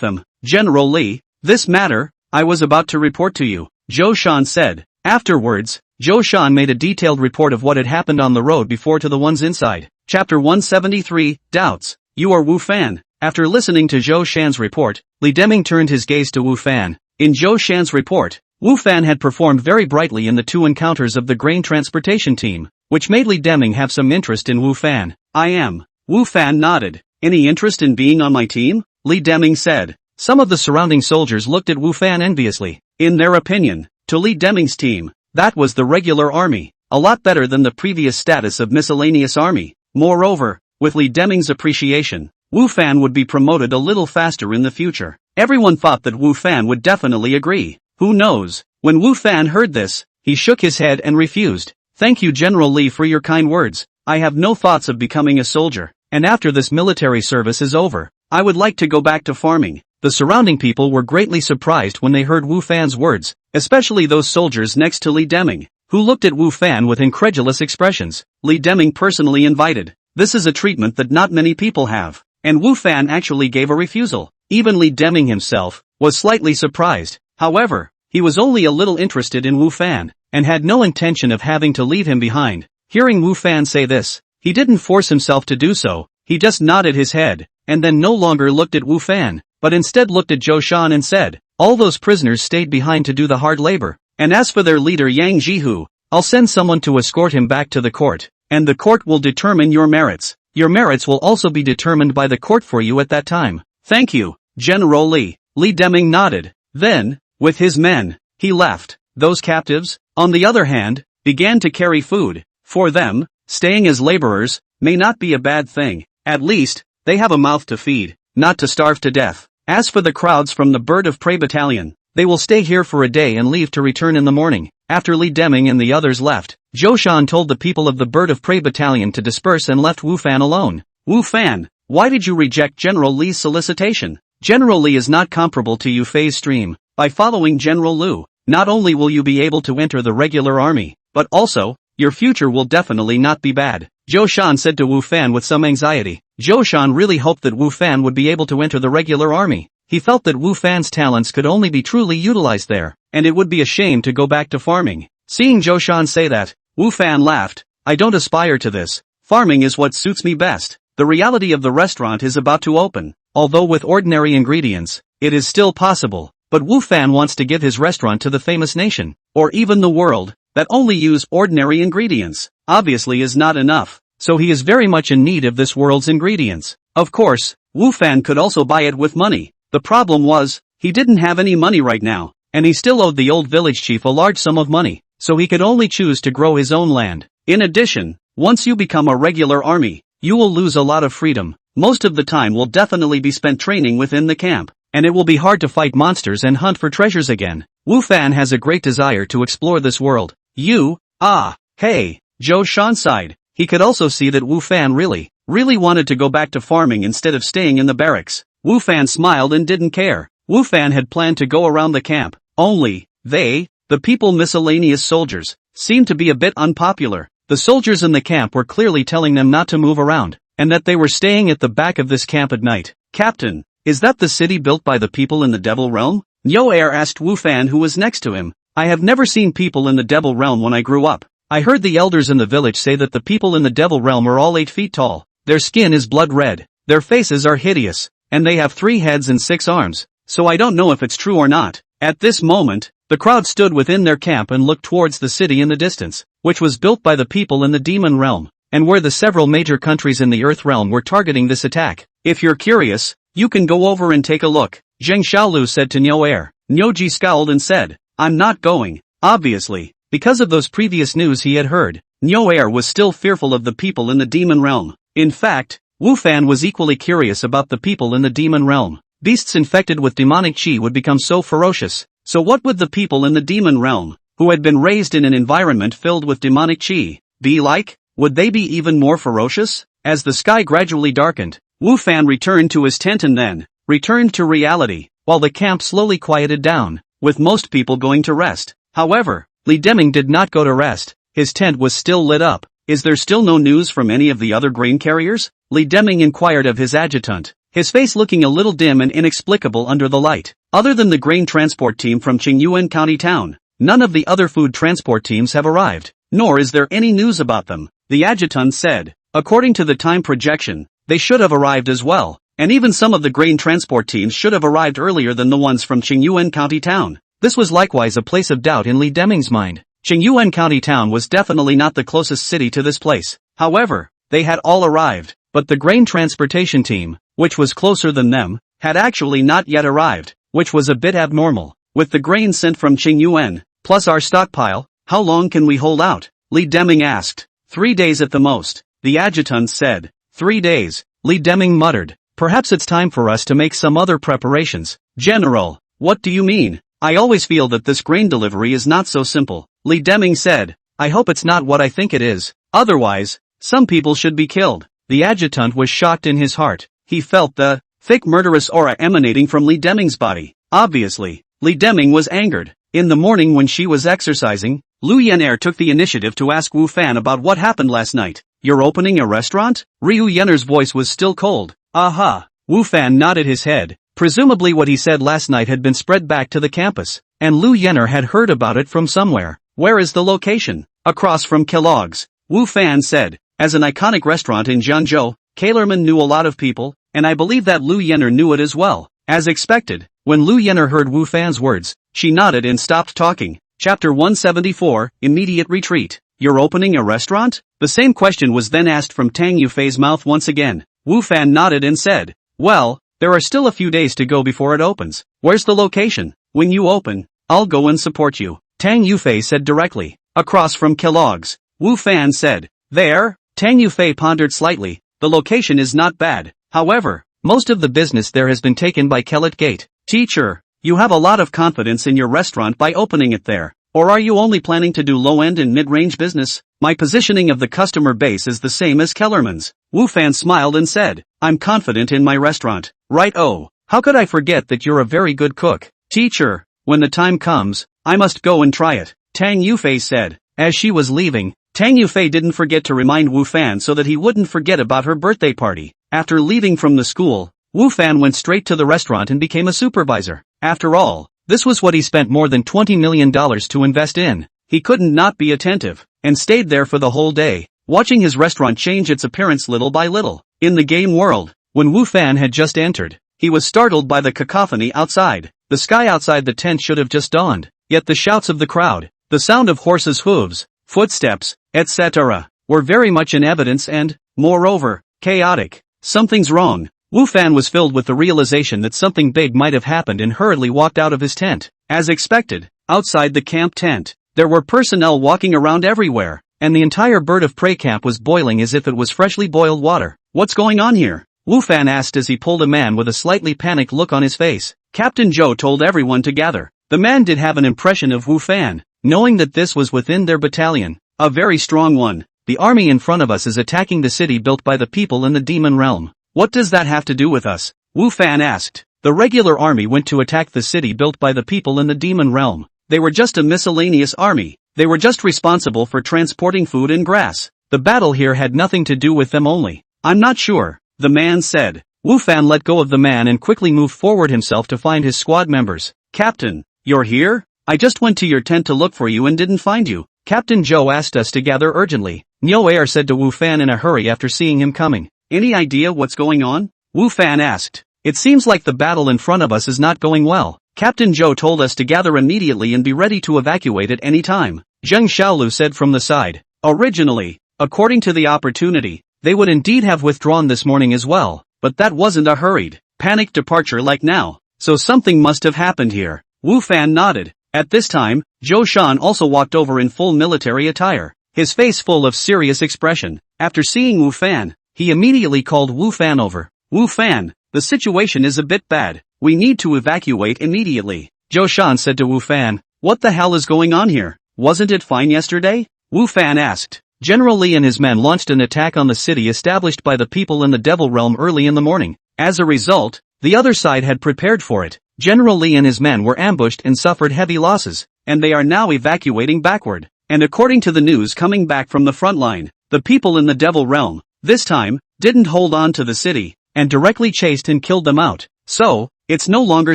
them, General Li? This matter, I was about to report to you, Zhou Shan said. Afterwards, Zhou Shan made a detailed report of what had happened on the road before to the ones inside. Chapter 173, Doubts. You are Wu Fan. After listening to Zhou Shan's report, Li Deming turned his gaze to Wu Fan. In Zhou Shan's report, Wu Fan had performed very brightly in the 2 encounters of the grain transportation team, which made Li Deming have some interest in Wu Fan. I am. Wu Fan nodded. Any interest in being on my team? Li Deming said. Some of the surrounding soldiers looked at Wu Fan enviously. In their opinion, to Li Deming's team, that was the regular army, a lot better than the previous status of miscellaneous army. Moreover, with Li Deming's appreciation, Wu Fan would be promoted a little faster in the future. Everyone thought that Wu Fan would definitely agree. Who knows? When Wu Fan heard this, he shook his head and refused. Thank you General Li for your kind words. I have no thoughts of becoming a soldier, and after this military service is over, I would like to go back to farming. The surrounding people were greatly surprised when they heard Wu Fan's words, especially those soldiers next to Li Deming, who looked at Wu Fan with incredulous expressions. Li Deming personally invited. This is a treatment that not many people have, and Wu Fan actually gave a refusal. Even Li Deming himself was slightly surprised. However, he was only a little interested in Wu Fan, and had no intention of having to leave him behind. Hearing Wu Fan say this, he didn't force himself to do so, he just nodded his head, and then no longer looked at Wu Fan, but instead looked at Zhou Shan and said, all those prisoners stayed behind to do the hard labor, and as for their leader Yang Jihu, I'll send someone to escort him back to the court, and the court will determine your merits. Your merits will also be determined by the court for you at that time. Thank you, General Li. Li Deming nodded. Then, with his men, he left. Those captives, on the other hand, began to carry food. For them, staying as laborers may not be a bad thing. At least, they have a mouth to feed, not to starve to death. As for the crowds from the Bird of Prey Battalion, they will stay here for a day and leave to return in the morning. After Li Deming and the others left, Zhou Shan told the people of the Bird of Prey Battalion to disperse and left Wu Fan alone. Wu Fan, why did you reject General Li's solicitation? General Li is not comparable to you Fei's stream. By following General Lu, not only will you be able to enter the regular army, but also, your future will definitely not be bad. Zhou Shan said to Wu Fan with some anxiety. Zhou Shan really hoped that Wu Fan would be able to enter the regular army. He felt that Wu Fan's talents could only be truly utilized there, and it would be a shame to go back to farming. Seeing Zhou Shan say that, Wu Fan laughed. I don't aspire to this. Farming is what suits me best. The reality of the restaurant is about to open. Although with ordinary ingredients, it is still possible, but Wu Fan wants to give his restaurant to the famous nation, or even the world, that only use ordinary ingredients. Obviously is not enough, so he is very much in need of this world's ingredients. Of course, Wu Fan could also buy it with money. The problem was, he didn't have any money right now, and he still owed the old village chief a large sum of money, so he could only choose to grow his own land. In addition, once you become a regular army, you will lose a lot of freedom. Most of the time will definitely be spent training within the camp, and it will be hard to fight monsters and hunt for treasures again. Wu Fan has a great desire to explore this world. Hey, Zhou Shan sighed. He could also see that Wu Fan really wanted to go back to farming instead of staying in the barracks. Wu Fan smiled and didn't care. Wu Fan had planned to go around the camp, only, the people miscellaneous soldiers, seemed to be a bit unpopular. The soldiers in the camp were clearly telling them not to move around, and that they were staying at the back of this camp at night. Captain, is that the city built by the people in the Devil Realm? Nyo Air asked Wu Fan who was next to him. I have never seen people in the Devil Realm when I grew up. I heard the elders in the village say that the people in the Devil Realm are all 8 feet tall. Their skin is blood red. Their faces are hideous, and they have 3 heads and 6 arms. So I don't know if it's true or not. At this moment, the crowd stood within their camp and looked towards the city in the distance, which was built by the people in the Demon Realm, and where the several major countries in the Earth Realm were targeting this attack. If you're curious, you can go over and take a look, Zheng Xiaolu said to Nyo Air. Nyoji scowled and said, I'm not going. Obviously, because of those previous news he had heard, Nyo Air was still fearful of the people in the Demon Realm. In fact, Wu Fan was equally curious about the people in the demon realm. Beasts infected with demonic chi would become so ferocious, so what would the people in the demon realm, who had been raised in an environment filled with demonic chi, be like? Would they be even more ferocious? As the sky gradually darkened, Wu Fan returned to his tent and then returned to reality, while the camp slowly quieted down, with most people going to rest. However, Li Deming did not go to rest. His tent was still lit up. Is there still no news from any of the other grain carriers? Li Deming inquired of his adjutant, his face looking a little dim and inexplicable under the light. Other than the grain transport team from Qingyuan County Town, none of the other food transport teams have arrived, nor is there any news about them, the adjutant said. According to the time projection, they should have arrived as well, and even some of the grain transport teams should have arrived earlier than the ones from Qingyuan County Town. This was likewise a place of doubt in Li Deming's mind. Qingyuan County Town was definitely not the closest city to this place. However, they had all arrived, but the grain transportation team, which was closer than them, had actually not yet arrived, which was a bit abnormal. With the grain sent from Qingyuan, plus our stockpile, how long can we hold out? Li Deming asked. 3 days at the most, the adjutant said. 3 days, Li Deming muttered. Perhaps it's time for us to make some other preparations. General, what do you mean? I always feel that this grain delivery is not so simple, Li Deming said. I hope it's not what I think it is. Otherwise, some people should be killed. The adjutant was shocked in his heart. He felt the thick murderous aura emanating from Li Deming's body. Obviously, Li Deming was angered. In the morning when she was exercising, Lu Yener took the initiative to ask Wu Fan about what happened last night. You're opening a restaurant? Ryu Yener's voice was still cold. Aha. Wu Fan nodded his head. Presumably what he said last night had been spread back to the campus, and Lu Yener had heard about it from somewhere. Where is the location? Across from Kellogg's, Wu Fan said. As an iconic restaurant in Zhangzhou, Kalerman knew a lot of people, and I believe that Lu Yener knew it as well. As expected, when Lu Yener heard Wu Fan's words, she nodded and stopped talking. Chapter 174, Immediate Retreat. You're opening a restaurant? The same question was then asked from Tang Yufei's mouth once again. Wu Fan nodded and said, well, there are still a few days to go before it opens. Where's the location? When you open, I'll go and support you, Tang Yufei said directly. Across from Kellogg's, Wu Fan said. There? Tang Yufei pondered slightly. The location is not bad. However, most of the business there has been taken by Kellet Gate. Teacher, you have a lot of confidence in your restaurant by opening it there. Or are you only planning to do low-end and mid-range business? My positioning of the customer base is the same as Kellerman's. Wu Fan smiled and said, I'm confident in my restaurant. Right? Oh, how could I forget that you're a very good cook? Teacher, when the time comes, I must go and try it, Tang Yufei said. As she was leaving, Tang Yufei didn't forget to remind Wu Fan so that he wouldn't forget about her birthday party. After leaving from the school, Wu Fan went straight to the restaurant and became a supervisor. After all, this was what he spent more than $20 million to invest in. He couldn't not be attentive, and stayed there for the whole day, watching his restaurant change its appearance little by little. In the game world, when Wu Fan had just entered, he was startled by the cacophony outside. The sky outside the tent should have just dawned, yet the shouts of the crowd, the sound of horses' hooves, footsteps, etc., were very much in evidence and, moreover, chaotic. Something's wrong. Wu Fan was filled with the realization that something big might have happened and hurriedly walked out of his tent. As expected, outside the camp tent, there were personnel walking around everywhere, and the entire bird of prey camp was boiling as if it was freshly boiled water. What's going on here? Wu Fan asked as he pulled a man with a slightly panicked look on his face. Captain Zhou told everyone to gather. The man did have an impression of Wu Fan, knowing that this was within their battalion, a very strong one. The army in front of us is attacking the city built by the people in the demon realm. What does that have to do with us? Wu Fan asked. The regular army went to attack the city built by the people in the demon realm. They were just a miscellaneous army. They were just responsible for transporting food and grass. The battle here had nothing to do with them only. I'm not sure, the man said. Wu Fan let go of the man and quickly moved forward himself to find his squad members. Captain, you're here? I just went to your tent to look for you and didn't find you. Captain Zhou asked us to gather urgently, Niu Air said to Wu Fan in a hurry after seeing him coming. Any idea what's going on? Wu Fan asked. It seems like the battle in front of us is not going well. Captain Zhou told us to gather immediately and be ready to evacuate at any time, Zheng Xiaolu said from the side. Originally, according to the opportunity, they would indeed have withdrawn this morning as well, but that wasn't a hurried, panicked departure like now, so something must have happened here. Wu Fan nodded. At this time, Zhou Shan also walked over in full military attire, his face full of serious expression. After seeing Wu Fan, he immediately called Wu Fan over. Wu Fan, the situation is a bit bad. We need to evacuate immediately. Zhou Shan said to Wu Fan, what the hell is going on here? Wasn't it fine yesterday? Wu Fan asked. General Li and his men launched an attack on the city established by the people in the Devil Realm early in the morning. As a result, the other side had prepared for it. General Li and his men were ambushed and suffered heavy losses, and they are now evacuating backward. And according to the news coming back from the front line, the people in the Devil Realm, this time, didn't hold on to the city, and directly chased and killed them out. So, it's no longer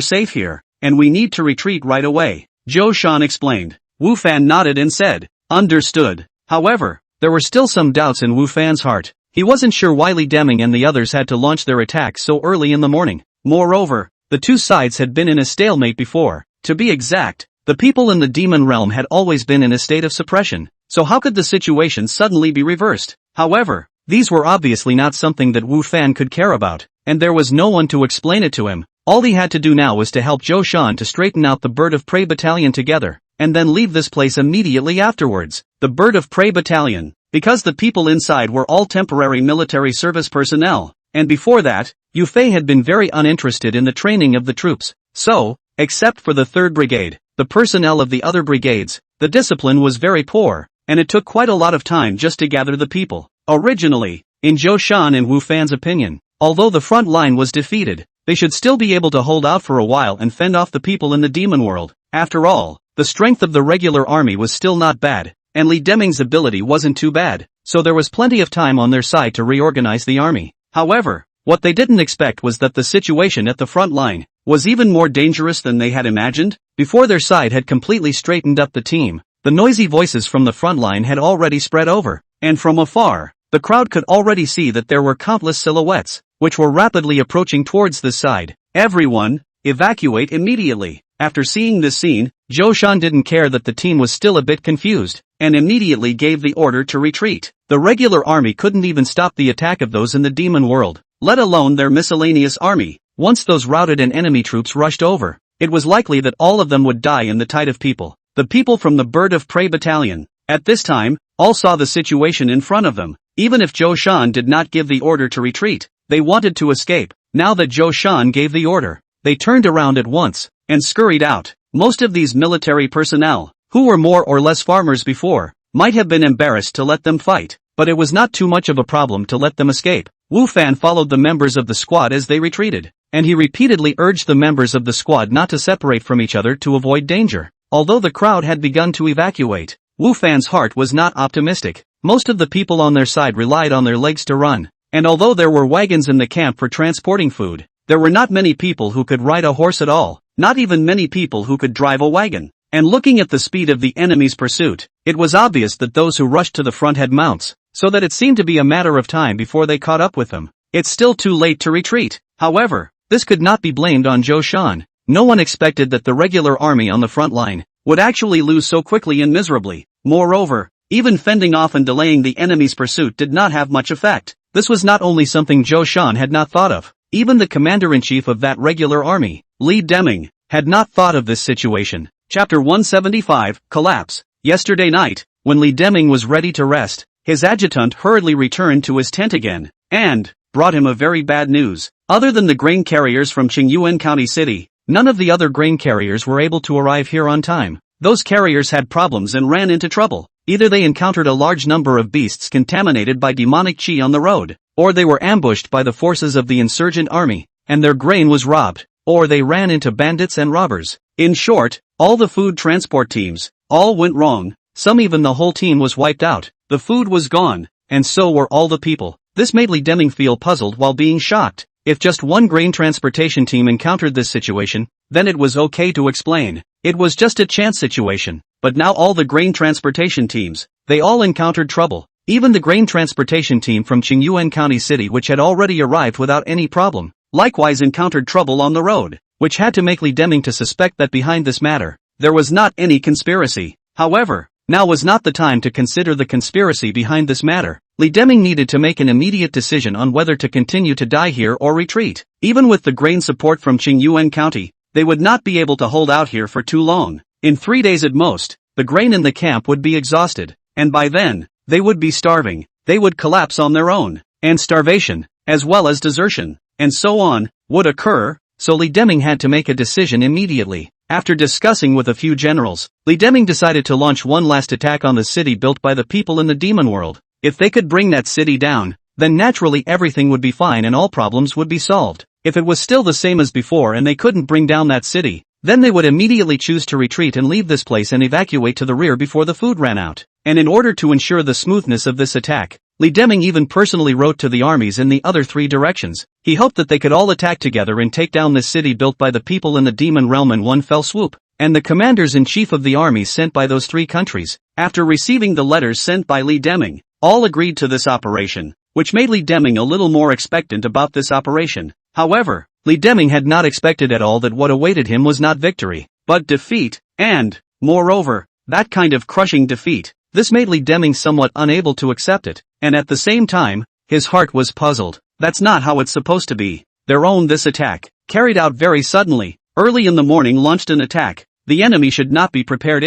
safe here, and we need to retreat right away, Zhou Shan explained. Wu Fan nodded and said, understood. However, there were still some doubts in Wu Fan's heart. He wasn't sure why Li Deming and the others had to launch their attacks so early in the morning. Moreover, the two sides had been in a stalemate before. To be exact, the people in the demon realm had always been in a state of suppression, so how could the situation suddenly be reversed? However, these were obviously not something that Wu Fan could care about, and there was no one to explain it to him. All he had to do now was to help Zhou Shan to straighten out the Bird of Prey battalion together, and then leave this place immediately afterwards. The Bird of Prey battalion, because the people inside were all temporary military service personnel, and before that, Yu Fei had been very uninterested in the training of the troops. So, except for the 3rd Brigade, the personnel of the other brigades, the discipline was very poor, and it took quite a lot of time just to gather the people. Originally, in Zhou Shan and Wu Fan's opinion, although the front line was defeated, they should still be able to hold out for a while and fend off the people in the demon world. After all, the strength of the regular army was still not bad, and Li Deming's ability wasn't too bad, so there was plenty of time on their side to reorganize the army. However, what they didn't expect was that the situation at the front line was even more dangerous than they had imagined. Before their side had completely straightened up the team, the noisy voices from the front line had already spread over, and from afar, the crowd could already see that there were countless silhouettes, which were rapidly approaching towards this side. Everyone, evacuate immediately. After seeing this scene, Zhou Shan didn't care that the team was still a bit confused, and immediately gave the order to retreat. The regular army couldn't even stop the attack of those in the demon world, let alone their miscellaneous army. Once those routed and enemy troops rushed over, it was likely that all of them would die in the tide of people. The people from the Bird of Prey battalion, at this time, all saw the situation in front of them. Even if Zhou Shan did not give the order to retreat, they wanted to escape. Now that Zhou Shan gave the order, they turned around at once, and scurried out. Most of these military personnel, who were more or less farmers before, might have been embarrassed to let them fight, but it was not too much of a problem to let them escape. Wu Fan followed the members of the squad as they retreated, and he repeatedly urged the members of the squad not to separate from each other to avoid danger. Although the crowd had begun to evacuate, Wu Fan's heart was not optimistic. Most of the people on their side relied on their legs to run, and although there were wagons in the camp for transporting food, there were not many people who could ride a horse at all, not even many people who could drive a wagon. And looking at the speed of the enemy's pursuit, it was obvious that those who rushed to the front had mounts, so that it seemed to be a matter of time before they caught up with them. It's still too late to retreat. However, this could not be blamed on Zhou Shan. No one expected that the regular army on the front line would actually lose so quickly and miserably. Moreover, even fending off and delaying the enemy's pursuit did not have much effect. This was not only something Zhou Shan had not thought of. Even the commander-in-chief of that regular army, Li Deming, had not thought of this situation. Chapter 175, Collapse. Yesterday night, when Li Deming was ready to rest, his adjutant hurriedly returned to his tent again, and brought him a very bad news. Other than the grain carriers from Qingyuan County City, none of the other grain carriers were able to arrive here on time. Those carriers had problems and ran into trouble. Either they encountered a large number of beasts contaminated by demonic qi on the road, or they were ambushed by the forces of the insurgent army, and their grain was robbed, or they ran into bandits and robbers. In short, all the food transport teams, all went wrong. Some even the whole team was wiped out. The food was gone, and so were all the people. This made Li Deming feel puzzled while being shocked. If just one grain transportation team encountered this situation, then it was okay to explain. It was just a chance situation. But now all the grain transportation teams, they all encountered trouble. Even the grain transportation team from Qingyuan County City, which had already arrived without any problem, likewise encountered trouble on the road, which had to make Li Deming to suspect that behind this matter, there was not any conspiracy. However, now was not the time to consider the conspiracy behind this matter. Li Deming needed to make an immediate decision on whether to continue to die here or retreat. Even with the grain support from Qingyuan County, they would not be able to hold out here for too long. In 3 days at most, the grain in the camp would be exhausted, and by then, they would be starving. They would collapse on their own. and starvation, as well as desertion, and so on, would occur, so Li Deming had to make a decision immediately. After discussing with a few generals, Li Deming decided to launch one last attack on the city built by the people in the demon world. If they could bring that city down, then naturally everything would be fine and all problems would be solved. If it was still the same as before and they couldn't bring down that city, then they would immediately choose to retreat and leave this place and evacuate to the rear before the food ran out. And in order to ensure the smoothness of this attack, Li Deming even personally wrote to the armies in the other three directions. He hoped that they could all attack together and take down this city built by the people in the demon realm in one fell swoop. And the commanders-in-chief of the armies sent by those three countries, after receiving the letters sent by Li Deming, all agreed to this operation, which made Li Deming a little more expectant about this operation. However, Li Deming had not expected at all that what awaited him was not victory, but defeat, and, moreover, that kind of crushing defeat. This made Li Deming somewhat unable to accept it, and at the same time, his heart was puzzled. That's not how it's supposed to be. This attack, carried out very suddenly, early in the morning launched an attack. The enemy should not be prepared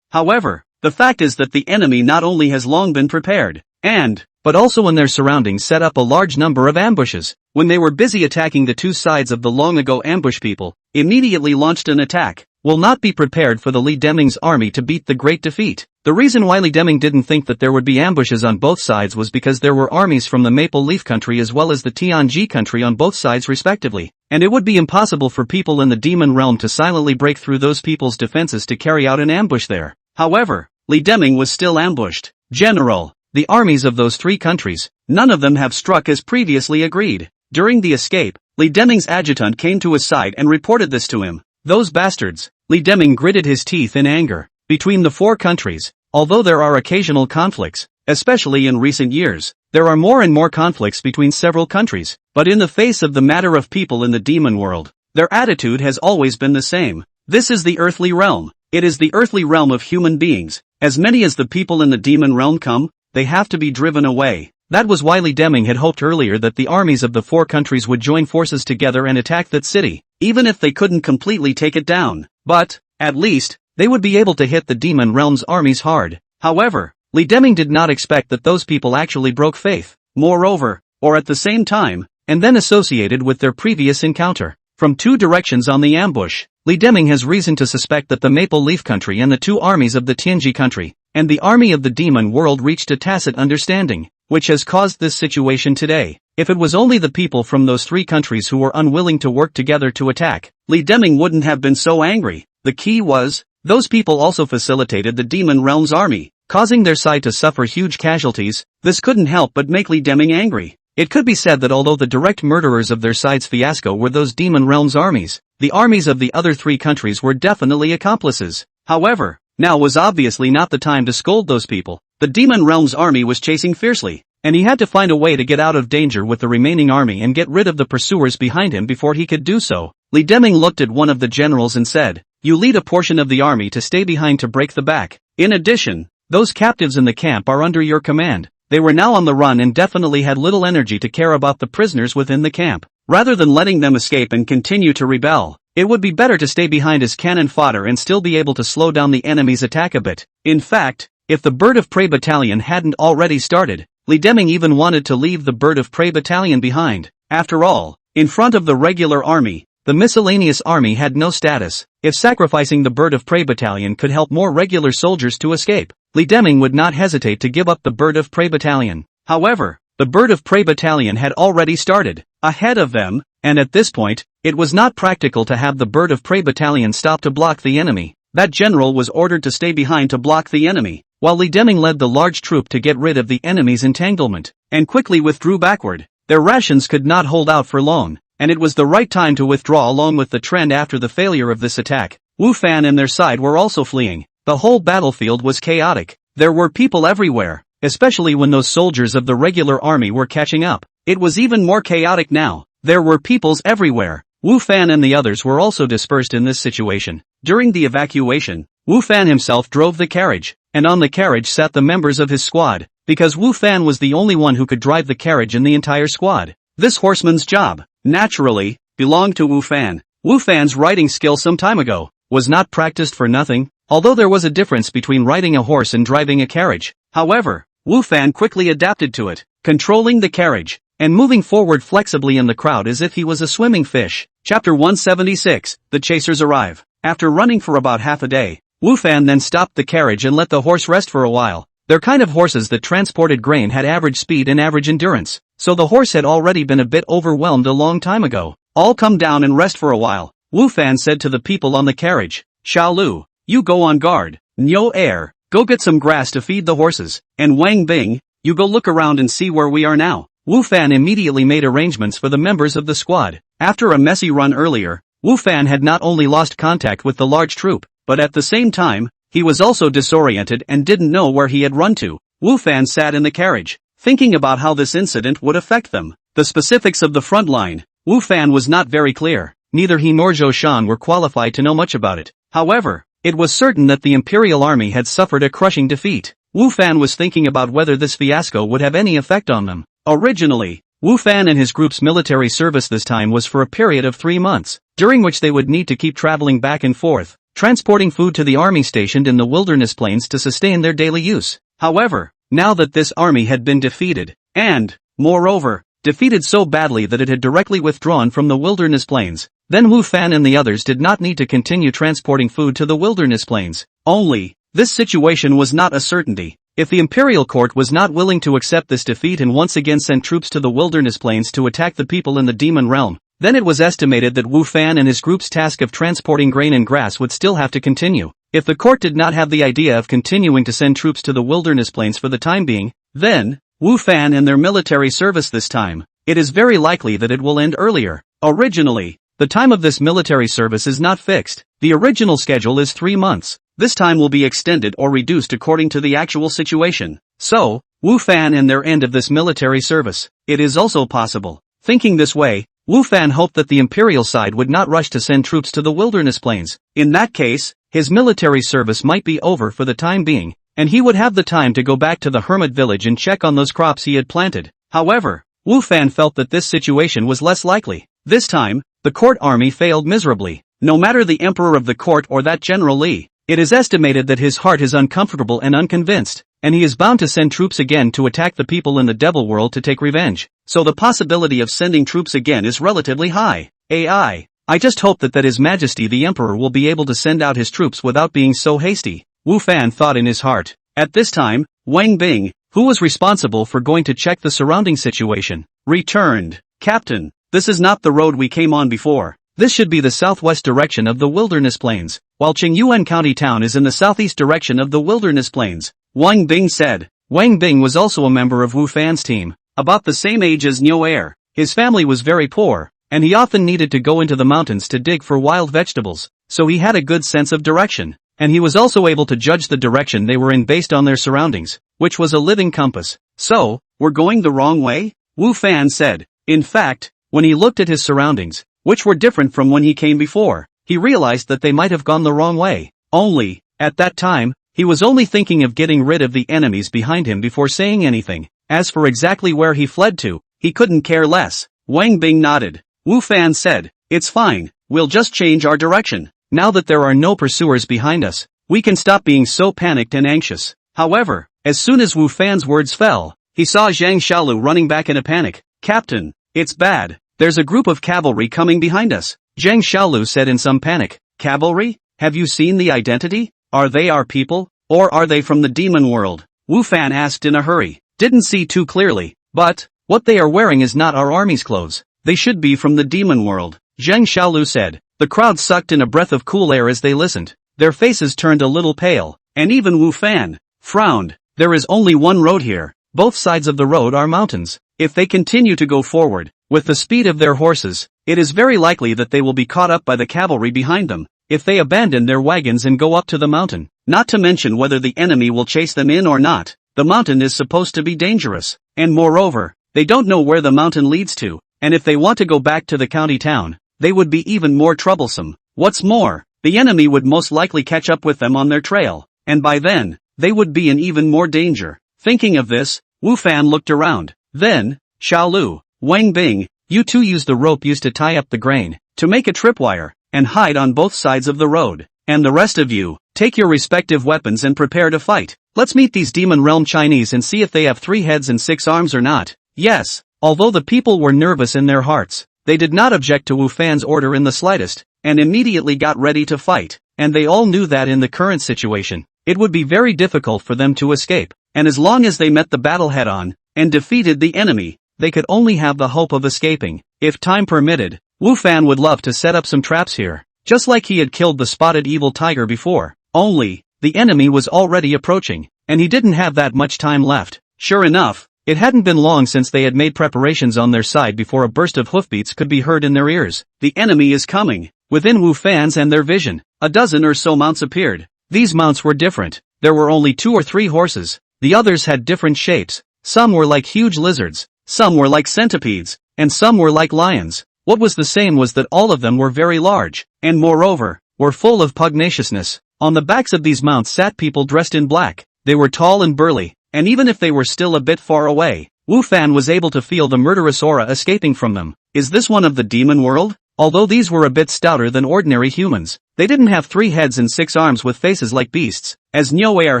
however, the fact is that the enemy not only has long been prepared, but also in their surroundings set up a large number of ambushes. When they were busy attacking the two sides of the long ago ambush, people immediately launched an attack. Will not be prepared for the Li Deming's army to beat the great defeat. The reason why Li Deming didn't think that there would be ambushes on both sides was because there were armies from the Maple Leaf country as well as the Tianji country on both sides respectively, and it would be impossible for people in the demon realm to silently break through those people's defenses to carry out an ambush there. However, Li Deming was still ambushed. General, the armies of those three countries, none of them have struck as previously agreed. During the escape, Li Deming's adjutant came to his side and reported this to him. Those bastards. Li Deming gritted his teeth in anger. Between the four countries, although there are occasional conflicts, especially in recent years, there are more and more conflicts between several countries, but in the face of the matter of people in the demon world, their attitude has always been the same. This is the earthly realm. It is the earthly realm of human beings. As many as the people in the demon realm come, they have to be driven away. That was why Li Deming had hoped earlier that the armies of the four countries would join forces together and attack that city, even if they couldn't completely take it down. But, at least, they would be able to hit the demon realm's armies hard. However, Li Deming did not expect that those people actually broke faith. Moreover, or at the same time, and then associated with their previous encounter, from two directions on the ambush, Li Deming has reason to suspect that the Maple Leaf country and the two armies of the Tianji country, and the army of the demon world reached a tacit understanding, which has caused this situation today. If it was only the people from those three countries who were unwilling to work together to attack, Li Deming wouldn't have been so angry. The key was, those people also facilitated the demon realm's army, causing their side to suffer huge casualties. This couldn't help but make Li Deming angry. It could be said that although the direct murderers of their side's fiasco were those demon realm's armies, the armies of the other three countries were definitely accomplices. However, now was obviously not the time to scold those people. The demon realm's army was chasing fiercely, and he had to find a way to get out of danger with the remaining army and get rid of the pursuers behind him before he could do so. Li Deming looked at one of the generals and said, "You lead a portion of the army to stay behind to break the back. In addition, those captives in the camp are under your command." They were now on the run and definitely had little energy to care about the prisoners within the camp. Rather than letting them escape and continue to rebel, it would be better to stay behind as cannon fodder and still be able to slow down the enemy's attack a bit. In fact, if the Bird of Prey battalion hadn't already started, Li Deming even wanted to leave the Bird of Prey battalion behind. After all, in front of the regular army, the miscellaneous army had no status. If sacrificing the Bird of Prey battalion could help more regular soldiers to escape, Li Deming would not hesitate to give up the Bird of Prey battalion. However, the Bird of Prey battalion had already started ahead of them, and at this point, it was not practical to have the Bird of Prey battalion stop to block the enemy. That general was ordered to stay behind to block the enemy, while Li Deming led the large troop to get rid of the enemy's entanglement, and quickly withdrew backward. Their rations could not hold out for long, and it was the right time to withdraw along with the trend after the failure of this attack. Wu Fan and their side were also fleeing. The whole battlefield was chaotic. There were people everywhere, especially when those soldiers of the regular army were catching up. It was even more chaotic now. There were peoples everywhere. Wu Fan and the others were also dispersed in this situation. During the evacuation, Wu Fan himself drove the carriage, and on the carriage sat the members of his squad, because Wu Fan was the only one who could drive the carriage in the entire squad. This horseman's job, naturally, belonged to Wu Fan. Wu Fan's riding skill some time ago was not practiced for nothing, although there was a difference between riding a horse and driving a carriage. However, Wu Fan quickly adapted to it, controlling the carriage, and moving forward flexibly in the crowd as if he was a swimming fish. Chapter 176, The Chasers Arrive. After running for about half a day, Wu Fan then stopped the carriage and let the horse rest for a while. Their kind of horses that transported grain had average speed and average endurance, so the horse had already been a bit overwhelmed a long time ago. All come down and rest for a while, Wu Fan said to the people on the carriage. Xiao Lu, you go on guard. Nyo Air, go get some grass to feed the horses, and Wang Bing, you go look around and see where we are now. Wu Fan immediately made arrangements for the members of the squad. After a messy run earlier, Wu Fan had not only lost contact with the large troop, but at the same time, he was also disoriented and didn't know where he had run to. Wu Fan sat in the carriage, thinking about how this incident would affect them. The specifics of the front line, Wu Fan was not very clear. Neither he nor Zhou Shan were qualified to know much about it. However, it was certain that the Imperial Army had suffered a crushing defeat. Wu Fan was thinking about whether this fiasco would have any effect on them. Originally, Wu Fan and his group's military service this time was for a period of 3 months, during which they would need to keep traveling back and forth, transporting food to the army stationed in the wilderness plains to sustain their daily use. However, now that this army had been defeated, and, moreover, defeated so badly that it had directly withdrawn from the wilderness plains, then Wu Fan and the others did not need to continue transporting food to the wilderness plains. Only, this situation was not a certainty. If the imperial court was not willing to accept this defeat and once again send troops to the wilderness plains to attack the people in the demon realm, then it was estimated that Wu Fan and his group's task of transporting grain and grass would still have to continue. If the court did not have the idea of continuing to send troops to the wilderness plains for the time being, then, Wu Fan and their military service this time, it is very likely that it will end earlier. Originally, the time of this military service is not fixed. The original schedule is 3 months. This time will be extended or reduced according to the actual situation. So, Wu Fan and their end of this military service, it is also possible. Thinking this way, Wu Fan hoped that the imperial side would not rush to send troops to the wilderness plains. In that case, his military service might be over for the time being, and he would have the time to go back to the hermit village and check on those crops he had planted. However, Wu Fan felt that this situation was less likely. This time, the court army failed miserably. No matter the emperor of the court or that General Li, it is estimated that his heart is uncomfortable and unconvinced, and he is bound to send troops again to attack the people in the devil world to take revenge. So the possibility of sending troops again is relatively high. I just hope that His Majesty the Emperor will be able to send out his troops without being so hasty, Wu Fan thought in his heart. At this time, Wang Bing, who was responsible for going to check the surrounding situation, returned. Captain, this is not the road we came on before. This should be the southwest direction of the wilderness plains, while Qingyuan County Town is in the southeast direction of the wilderness plains, Wang Bing said. Wang Bing was also a member of Wu Fan's team, about the same age as Nyo Air. His family was very poor, and he often needed to go into the mountains to dig for wild vegetables, so he had a good sense of direction, and he was also able to judge the direction they were in based on their surroundings, which was a living compass. So, we're going the wrong way? Wu Fan said. In fact, when he looked at his surroundings, which were different from when he came before, he realized that they might have gone the wrong way. Only, at that time, he was only thinking of getting rid of the enemies behind him before saying anything. As for exactly where he fled to, he couldn't care less. Wang Bing nodded. Wu Fan said, it's fine, we'll just change our direction. Now that there are no pursuers behind us, we can stop being so panicked and anxious. However, as soon as Wu Fan's words fell, he saw Zhang Xiaolu running back in a panic. Captain, it's bad. There's a group of cavalry coming behind us, Zhang Xiaolu said in some panic. Cavalry? Have you seen the identity? Are they our people, or are they from the demon world? Wu Fan asked in a hurry. Didn't see too clearly, but, what they are wearing is not our army's clothes. They should be from the demon world, Zhang Xiaolu said. The crowd sucked in a breath of cool air as they listened. Their faces turned a little pale, and even Wu Fan frowned. There is only one road here. Both sides of the road are mountains. If they continue to go forward, with the speed of their horses, it is very likely that they will be caught up by the cavalry behind them, if they abandon their wagons and go up to the mountain. Not to mention whether the enemy will chase them in or not. The mountain is supposed to be dangerous, and moreover, they don't know where the mountain leads to, and if they want to go back to the county town, they would be even more troublesome. What's more, the enemy would most likely catch up with them on their trail, and by then, they would be in even more danger. Thinking of this, Wu Fan looked around. Then, Xiaolu, Wang Bing, you two use the rope used to tie up the grain, to make a tripwire, and hide on both sides of the road. And the rest of you, take your respective weapons and prepare to fight. Let's meet these demon realm Chinese and see if they have 3 heads and 6 arms or not. Yes, Although the people were nervous in their hearts, they did not object to Wu Fan's order in the slightest, and immediately got ready to fight, and they all knew that in the current situation, it would be very difficult for them to escape, and as long as they met the battle head-on, and defeated the enemy, they could only have the hope of escaping. If time permitted, Wu Fan would love to set up some traps here, just like he had killed the spotted evil tiger before, only, the enemy was already approaching, and he didn't have that much time left. Sure enough, it hadn't been long since they had made preparations on their side before a burst of hoofbeats could be heard in their ears. The enemy is coming. Within Wu Fan's and their vision, a dozen or so mounts appeared. These mounts were different. There were only 2 or 3 horses. The others had different shapes. Some were like huge lizards, some were like centipedes, and some were like lions. What was the same was that all of them were very large, and moreover, were full of pugnaciousness. On the backs of these mounts sat people dressed in black. They were tall and burly, and even if they were still a bit far away, Wu Fan was able to feel the murderous aura escaping from them. Is this one of the demon world? Although these were a bit stouter than ordinary humans, they didn't have 3 heads and 6 arms with faces like beasts, as Nyoair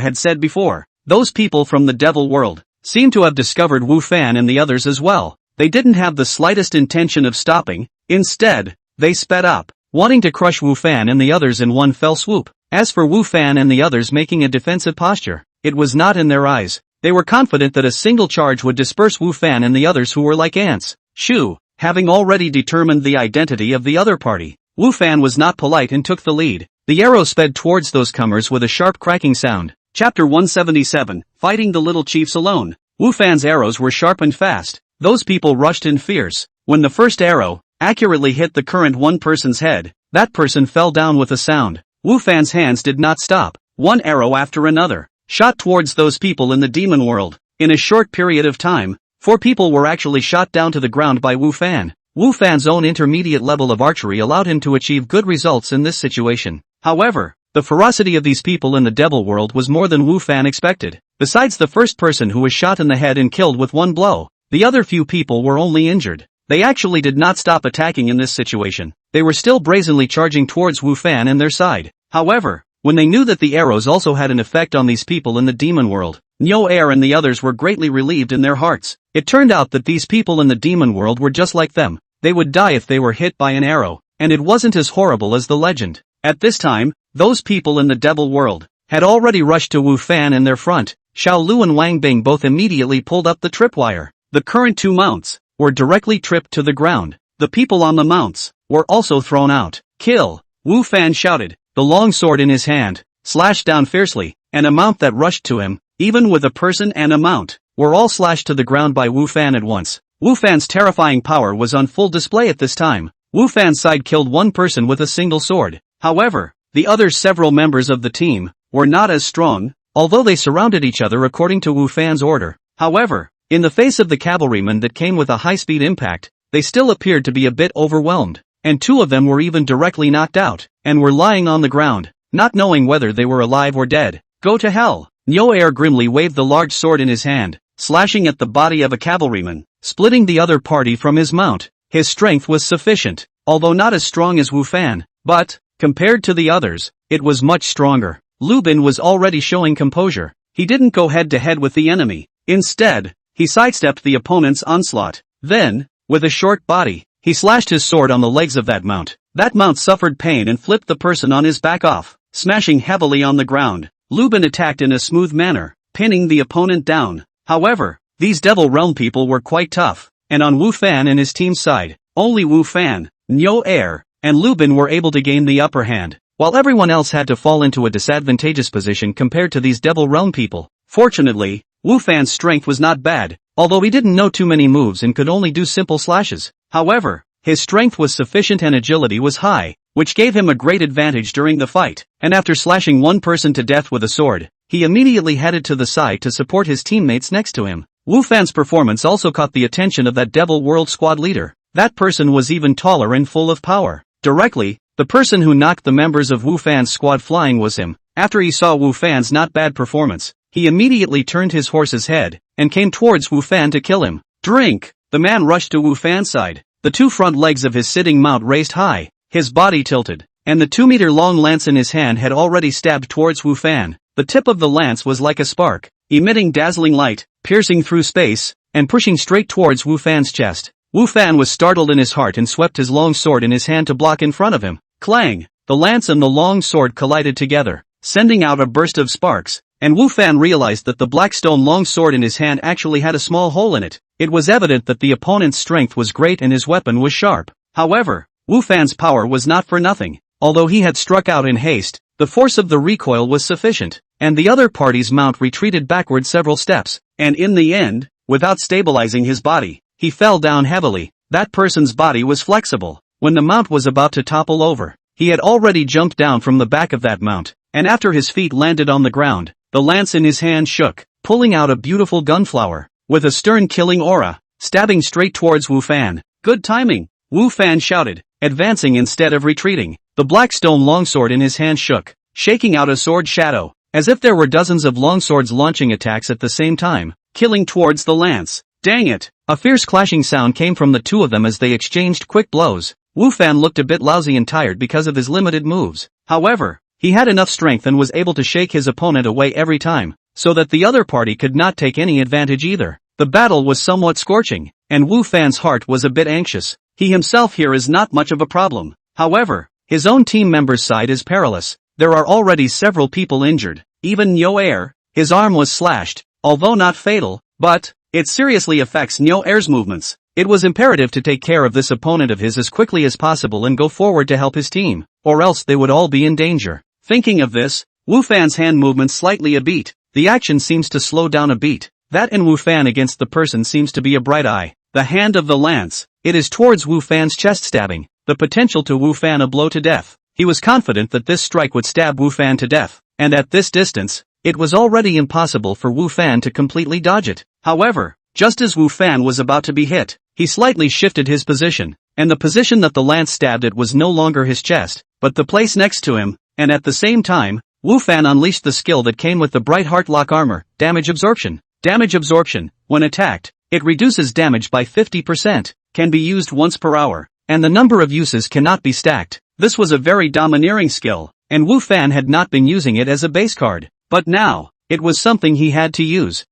had said before. Those people from the devil world seemed to have discovered Wu Fan and the others as well. They didn't have the slightest intention of stopping. Instead, they sped up, wanting to crush Wu Fan and the others in one fell swoop. As for Wu Fan and the others making a defensive posture, it was not in their eyes. They were confident that a single charge would disperse Wu Fan and the others who were like ants. Shu, having already determined the identity of the other party, Wu Fan was not polite and took the lead. The arrow sped towards those comers with a sharp cracking sound. Chapter 177, Fighting the Little Chiefs Alone. Wu Fan's arrows were sharp and fast. Those people rushed in fierce. When the first arrow accurately hit the current one person's head, that person fell down with a sound. Wu Fan's hands did not stop. One arrow after another shot towards those people in the demon world. In a short period of time, 4 people were actually shot down to the ground by Wu Fan. Wu Fan's own intermediate level of archery allowed him to achieve good results in this situation. However, the ferocity of these people in the devil world was more than Wu Fan expected. Besides the first person who was shot in the head and killed with one blow, the other few people were only injured. They actually did not stop attacking in this situation. They were still brazenly charging towards Wu Fan and their side. However, when they knew that the arrows also had an effect on these people in the demon world, Nyoair and the others were greatly relieved in their hearts. It turned out that these people in the demon world were just like them. They would die if they were hit by an arrow, and it wasn't as horrible as the legend. At this time, those people in the devil world had already rushed to Wu Fan in their front. Xiao Lu and Wang Bing both immediately pulled up the tripwire. The current 2 mounts were directly tripped to the ground. The people on the mounts were also thrown out. Kill! Wu Fan shouted, the long sword in his hand, slashed down fiercely, and a mount that rushed to him, even with a person and a mount, were all slashed to the ground by Wu Fan at once. Wu Fan's terrifying power was on full display at this time. Wu Fan's side killed 1 person with a single sword. However, the other several members of the team were not as strong, although they surrounded each other according to Wu Fan's order. However, in the face of the cavalrymen that came with a high-speed impact, they still appeared to be a bit overwhelmed, and 2 of them were even directly knocked out, and were lying on the ground, not knowing whether they were alive or dead. Go to hell! Nyoair grimly waved the large sword in his hand, slashing at the body of a cavalryman, splitting the other party from his mount. His strength was sufficient, although not as strong as Wu Fan, but, compared to the others, it was much stronger. Lubin was already showing composure. He didn't go head-to-head with the enemy. Instead, he sidestepped the opponent's onslaught. Then, with a short body, he slashed his sword on the legs of that mount. That mount suffered pain and flipped the person on his back off, smashing heavily on the ground. Lubin attacked in a smooth manner, pinning the opponent down. However, these Devil Realm people were quite tough, and on Wu Fan and his team's side, only Wu Fan, Nyoair, and Lubin were able to gain the upper hand, while everyone else had to fall into a disadvantageous position compared to these Devil Realm people. Fortunately, Wu Fan's strength was not bad, although he didn't know too many moves and could only do simple slashes. However, his strength was sufficient and agility was high, which gave him a great advantage during the fight, and after slashing 1 person to death with a sword, he immediately headed to the side to support his teammates next to him. Wu Fan's performance also caught the attention of that Devil World squad leader. That person was even taller and full of power. Directly, the person who knocked the members of Wu Fan's squad flying was him. After he saw Wu Fan's not bad performance, he immediately turned his horse's head, and came towards Wu Fan to kill him. Drink! The man rushed to Wu Fan's side, the 2 front legs of his sitting mount raised high, his body tilted, and the 2-meter-long lance in his hand had already stabbed towards Wu Fan. The tip of the lance was like a spark, emitting dazzling light, piercing through space, and pushing straight towards Wu Fan's chest. Wu Fan was startled in his heart and swept his long sword in his hand to block in front of him. Clang! The lance and the long sword collided together, sending out a burst of sparks, and Wu Fan realized that the black stone long sword in his hand actually had a small hole in it. It was evident that the opponent's strength was great and his weapon was sharp. However, Wu Fan's power was not for nothing. Although he had struck out in haste, the force of the recoil was sufficient, and the other party's mount retreated backward several steps, and in the end, without stabilizing his body, he fell down heavily. That person's body was flexible. When the mount was about to topple over, he had already jumped down from the back of that mount, and after his feet landed on the ground, the lance in his hand shook, pulling out a beautiful gunflower, with a stern killing aura, stabbing straight towards Wu Fan. Good timing! Wu Fan shouted, advancing instead of retreating. The black stone longsword in his hand shook, shaking out a sword shadow, as if there were dozens of longswords launching attacks at the same time, killing towards the lance. Dang it! A fierce clashing sound came from the two of them as they exchanged quick blows. Wu Fan looked a bit lousy and tired because of his limited moves. However, he had enough strength and was able to shake his opponent away every time, so that the other party could not take any advantage either. The battle was somewhat scorching, and Wu Fan's heart was a bit anxious. He himself here is not much of a problem. However, his own team member's side is perilous. There are already several people injured. Even Nyo Air, his arm was slashed, although not fatal, but it seriously affects Nyo Air's movements. It was imperative to take care of this opponent of his as quickly as possible and go forward to help his team, or else they would all be in danger. Thinking of this, Wu Fan's hand movement slightly a beat. The action seems to slow down a beat. That in Wu Fan against the person seems to be a bright eye. The hand of the lance. It is towards Wu Fan's chest stabbing. The potential to Wu Fan a blow to death. He was confident that this strike would stab Wu Fan to death, and at this distance, it was already impossible for Wu Fan to completely dodge it. However, just as Wu Fan was about to be hit, he slightly shifted his position, and the position that the lance stabbed at was no longer his chest, but the place next to him, and at the same time, Wu Fan unleashed the skill that came with the bright heart lock armor, damage absorption. Damage absorption, when attacked, it reduces damage by 50%, can be used once per hour, and the number of uses cannot be stacked. This was a very domineering skill, and Wu Fan had not been using it as a base card, but now, it was something he had to use.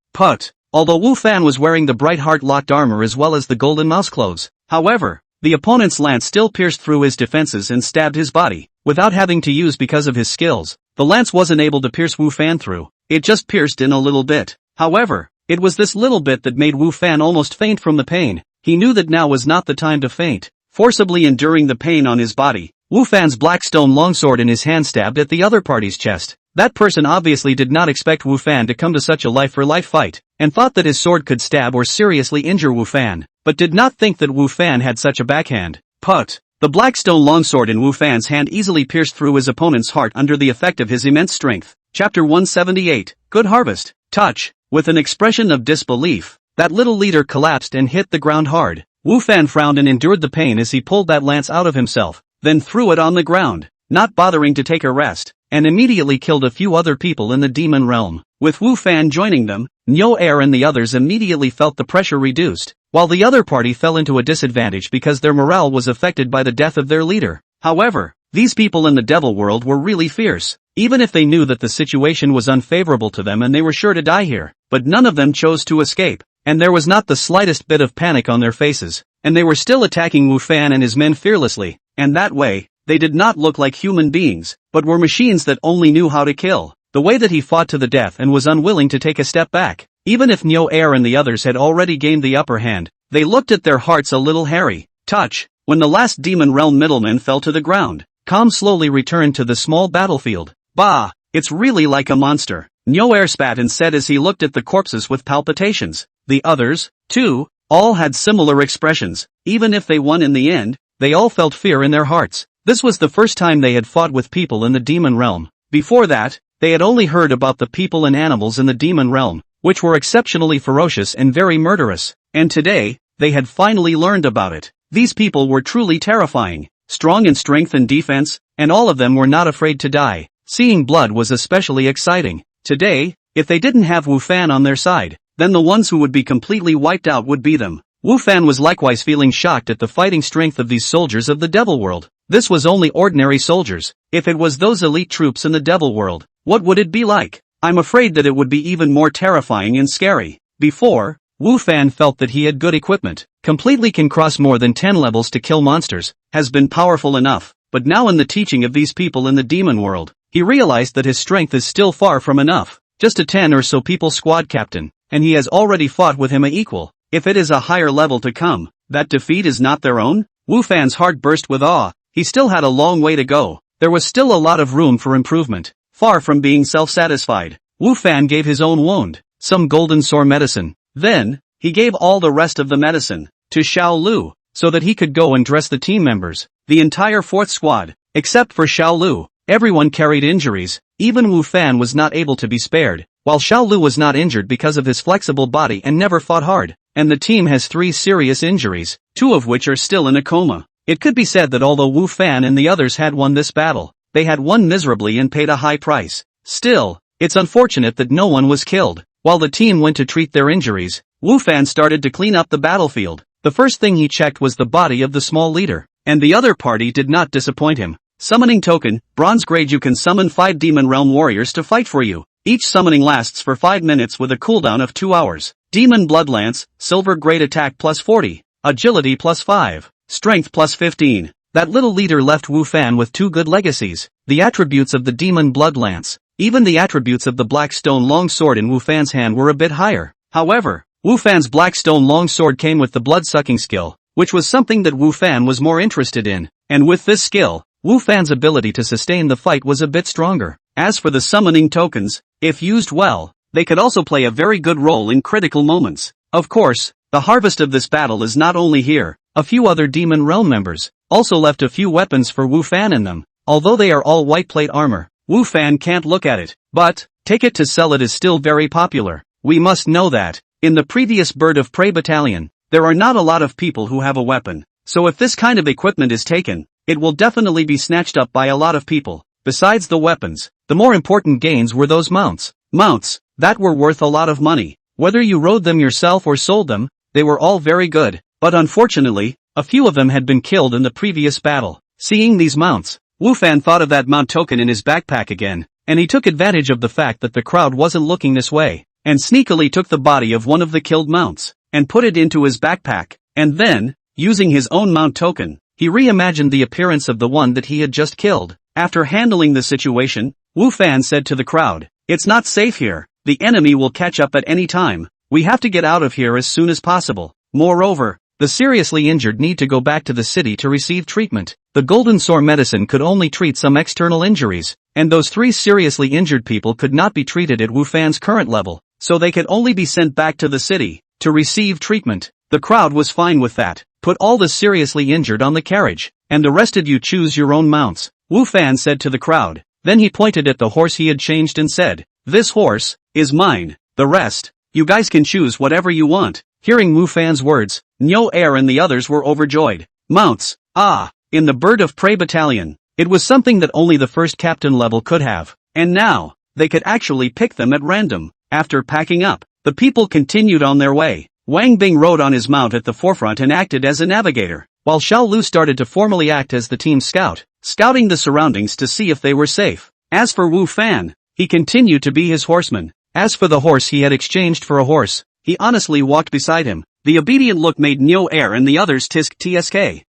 Although Wu Fan was wearing the bright heart locked armor as well as the golden mouse clothes, however, the opponent's lance still pierced through his defenses and stabbed his body, without having to use because of his skills. The lance wasn't able to pierce Wu Fan through, it just pierced in a little bit. However, it was this little bit that made Wu Fan almost faint from the pain. He knew that now was not the time to faint. Forcibly enduring the pain on his body, Wu Fan's black stone longsword in his hand stabbed at the other party's chest. That person obviously did not expect Wu Fan to come to such a life-for-life fight, and thought that his sword could stab or seriously injure Wu Fan, but did not think that Wu Fan had such a backhand. The black stone longsword in Wu Fan's hand easily pierced through his opponent's heart under the effect of his immense strength. Chapter 178, Good Harvest. Touch. With an expression of disbelief, that little leader collapsed and hit the ground hard. Wu Fan frowned and endured the pain as he pulled that lance out of himself, then threw it on the ground, not bothering to take a rest, and immediately killed a few other people in the demon realm. With Wu Fan joining them, Nyo Air and the others immediately felt the pressure reduced, while the other party fell into a disadvantage because their morale was affected by the death of their leader. However, these people in the devil world were really fierce, even if they knew that the situation was unfavorable to them and they were sure to die here, but none of them chose to escape, and there was not the slightest bit of panic on their faces, and they were still attacking Wu Fan and his men fearlessly, and that way, they did not look like human beings, but were machines that only knew how to kill. The way that he fought to the death and was unwilling to take a step back, even if Nyo Air and the others had already gained the upper hand, they looked at their hearts a little hairy. Touch. When the last demon realm middleman fell to the ground, Calm slowly returned to the small battlefield. Bah, it's really like a monster, Nyo Air spat and said as he looked at the corpses with palpitations. The others, too, all had similar expressions. Even if they won in the end, they all felt fear in their hearts. This was the first time they had fought with people in the demon realm. Before that, they had only heard about the people and animals in the demon realm, which were exceptionally ferocious and very murderous. And today, they had finally learned about it. These people were truly terrifying, strong in strength and defense, and all of them were not afraid to die. Seeing blood was especially exciting. Today, if they didn't have Wu Fan on their side, then the ones who would be completely wiped out would be them. Wu Fan was likewise feeling shocked at the fighting strength of these soldiers of the devil world. This was only ordinary soldiers. If it was those elite troops in the devil world, what would it be like? I'm afraid that it would be even more terrifying and scary. Before, Wu Fan felt that he had good equipment, completely can cross more than 10 levels to kill monsters, has been powerful enough, but now in the teaching of these people in the demon world, he realized that his strength is still far from enough, just a 10 or so people squad captain, and he has already fought with him a equal. If it is a higher level to come, that defeat is not their own? Wu Fan's heart burst with awe. He still had a long way to go. There was still a lot of room for improvement. Far from being self-satisfied, Wu Fan gave his own wound some golden sore medicine. Then, he gave all the rest of the medicine to Xiao Lu, so that he could go and dress the team members, the entire 4th squad, except for Xiao Lu. Everyone carried injuries, even Wu Fan was not able to be spared, while Xiao Lu was not injured because of his flexible body and never fought hard, and the team has 3 serious injuries, 2 of which are still in a coma. It could be said that although Wu Fan and the others had won this battle, they had won miserably and paid a high price. Still, it's unfortunate that no one was killed. While the team went to treat their injuries, Wu Fan started to clean up the battlefield. The first thing he checked was the body of the small leader, and the other party did not disappoint him. Summoning token, bronze grade. You can summon 5 demon realm warriors to fight for you. Each summoning lasts for 5 minutes with a cooldown of 2 hours. Demon Bloodlance, silver grade attack plus 40, agility plus 5, strength plus 15. That little leader left Wu Fan with 2 good legacies, the attributes of the Demon Bloodlance. Even the attributes of the Black Stone Long Sword in Wu Fan's hand were a bit higher. However, Wu Fan's Black Stone Long Sword came with the blood-sucking skill, which was something that Wu Fan was more interested in, and with this skill, Wu Fan's ability to sustain the fight was a bit stronger. As for the summoning tokens, if used well, they could also play a very good role in critical moments. Of course, the harvest of this battle is not only here. A few other Demon Realm members also left a few weapons for Wu Fan in them. Although they are all white plate armor, Wu Fan can't look at it, but take it to sell it is still very popular. We must know that, in the previous Bird of Prey battalion, there are not a lot of people who have a weapon, so if this kind of equipment is taken, it will definitely be snatched up by a lot of people. Besides the weapons, the more important gains were those mounts. Mounts that were worth a lot of money. Whether you rode them yourself or sold them, they were all very good, but unfortunately, a few of them had been killed in the previous battle. Seeing these mounts, Wu Fan thought of that mount token in his backpack again, and he took advantage of the fact that the crowd wasn't looking this way, and sneakily took the body of one of the killed mounts, and put it into his backpack, and then, using his own mount token, he reimagined the appearance of the one that he had just killed. After handling the situation, Wu Fan said to the crowd, "It's not safe here, the enemy will catch up at any time, we have to get out of here as soon as possible. Moreover, the seriously injured need to go back to the city to receive treatment. The golden sore medicine could only treat some external injuries, and those 3 seriously injured people could not be treated at Wu Fan's current level, so they could only be sent back to the city to receive treatment." The crowd was fine with that. Put all the seriously injured on the carriage, and the rest of you choose your own mounts, Wu Fan said to the crowd. Then he pointed at the horse he had changed and said, "This horse is mine. The rest, you guys can choose whatever you want." Hearing Wu Fan's words, Nyo Air and the others were overjoyed. Mounts, in the Bird of Prey battalion, it was something that only the first captain level could have, and now, they could actually pick them at random. After packing up, the people continued on their way. Wang Bing rode on his mount at the forefront and acted as a navigator, while Xiao Lu started to formally act as the team scout, scouting the surroundings to see if they were safe. As for Wu Fan, he continued to be his horseman. As for the horse he had exchanged for a horse, he honestly walked beside him. The obedient look made Nyo Air and the others tsk.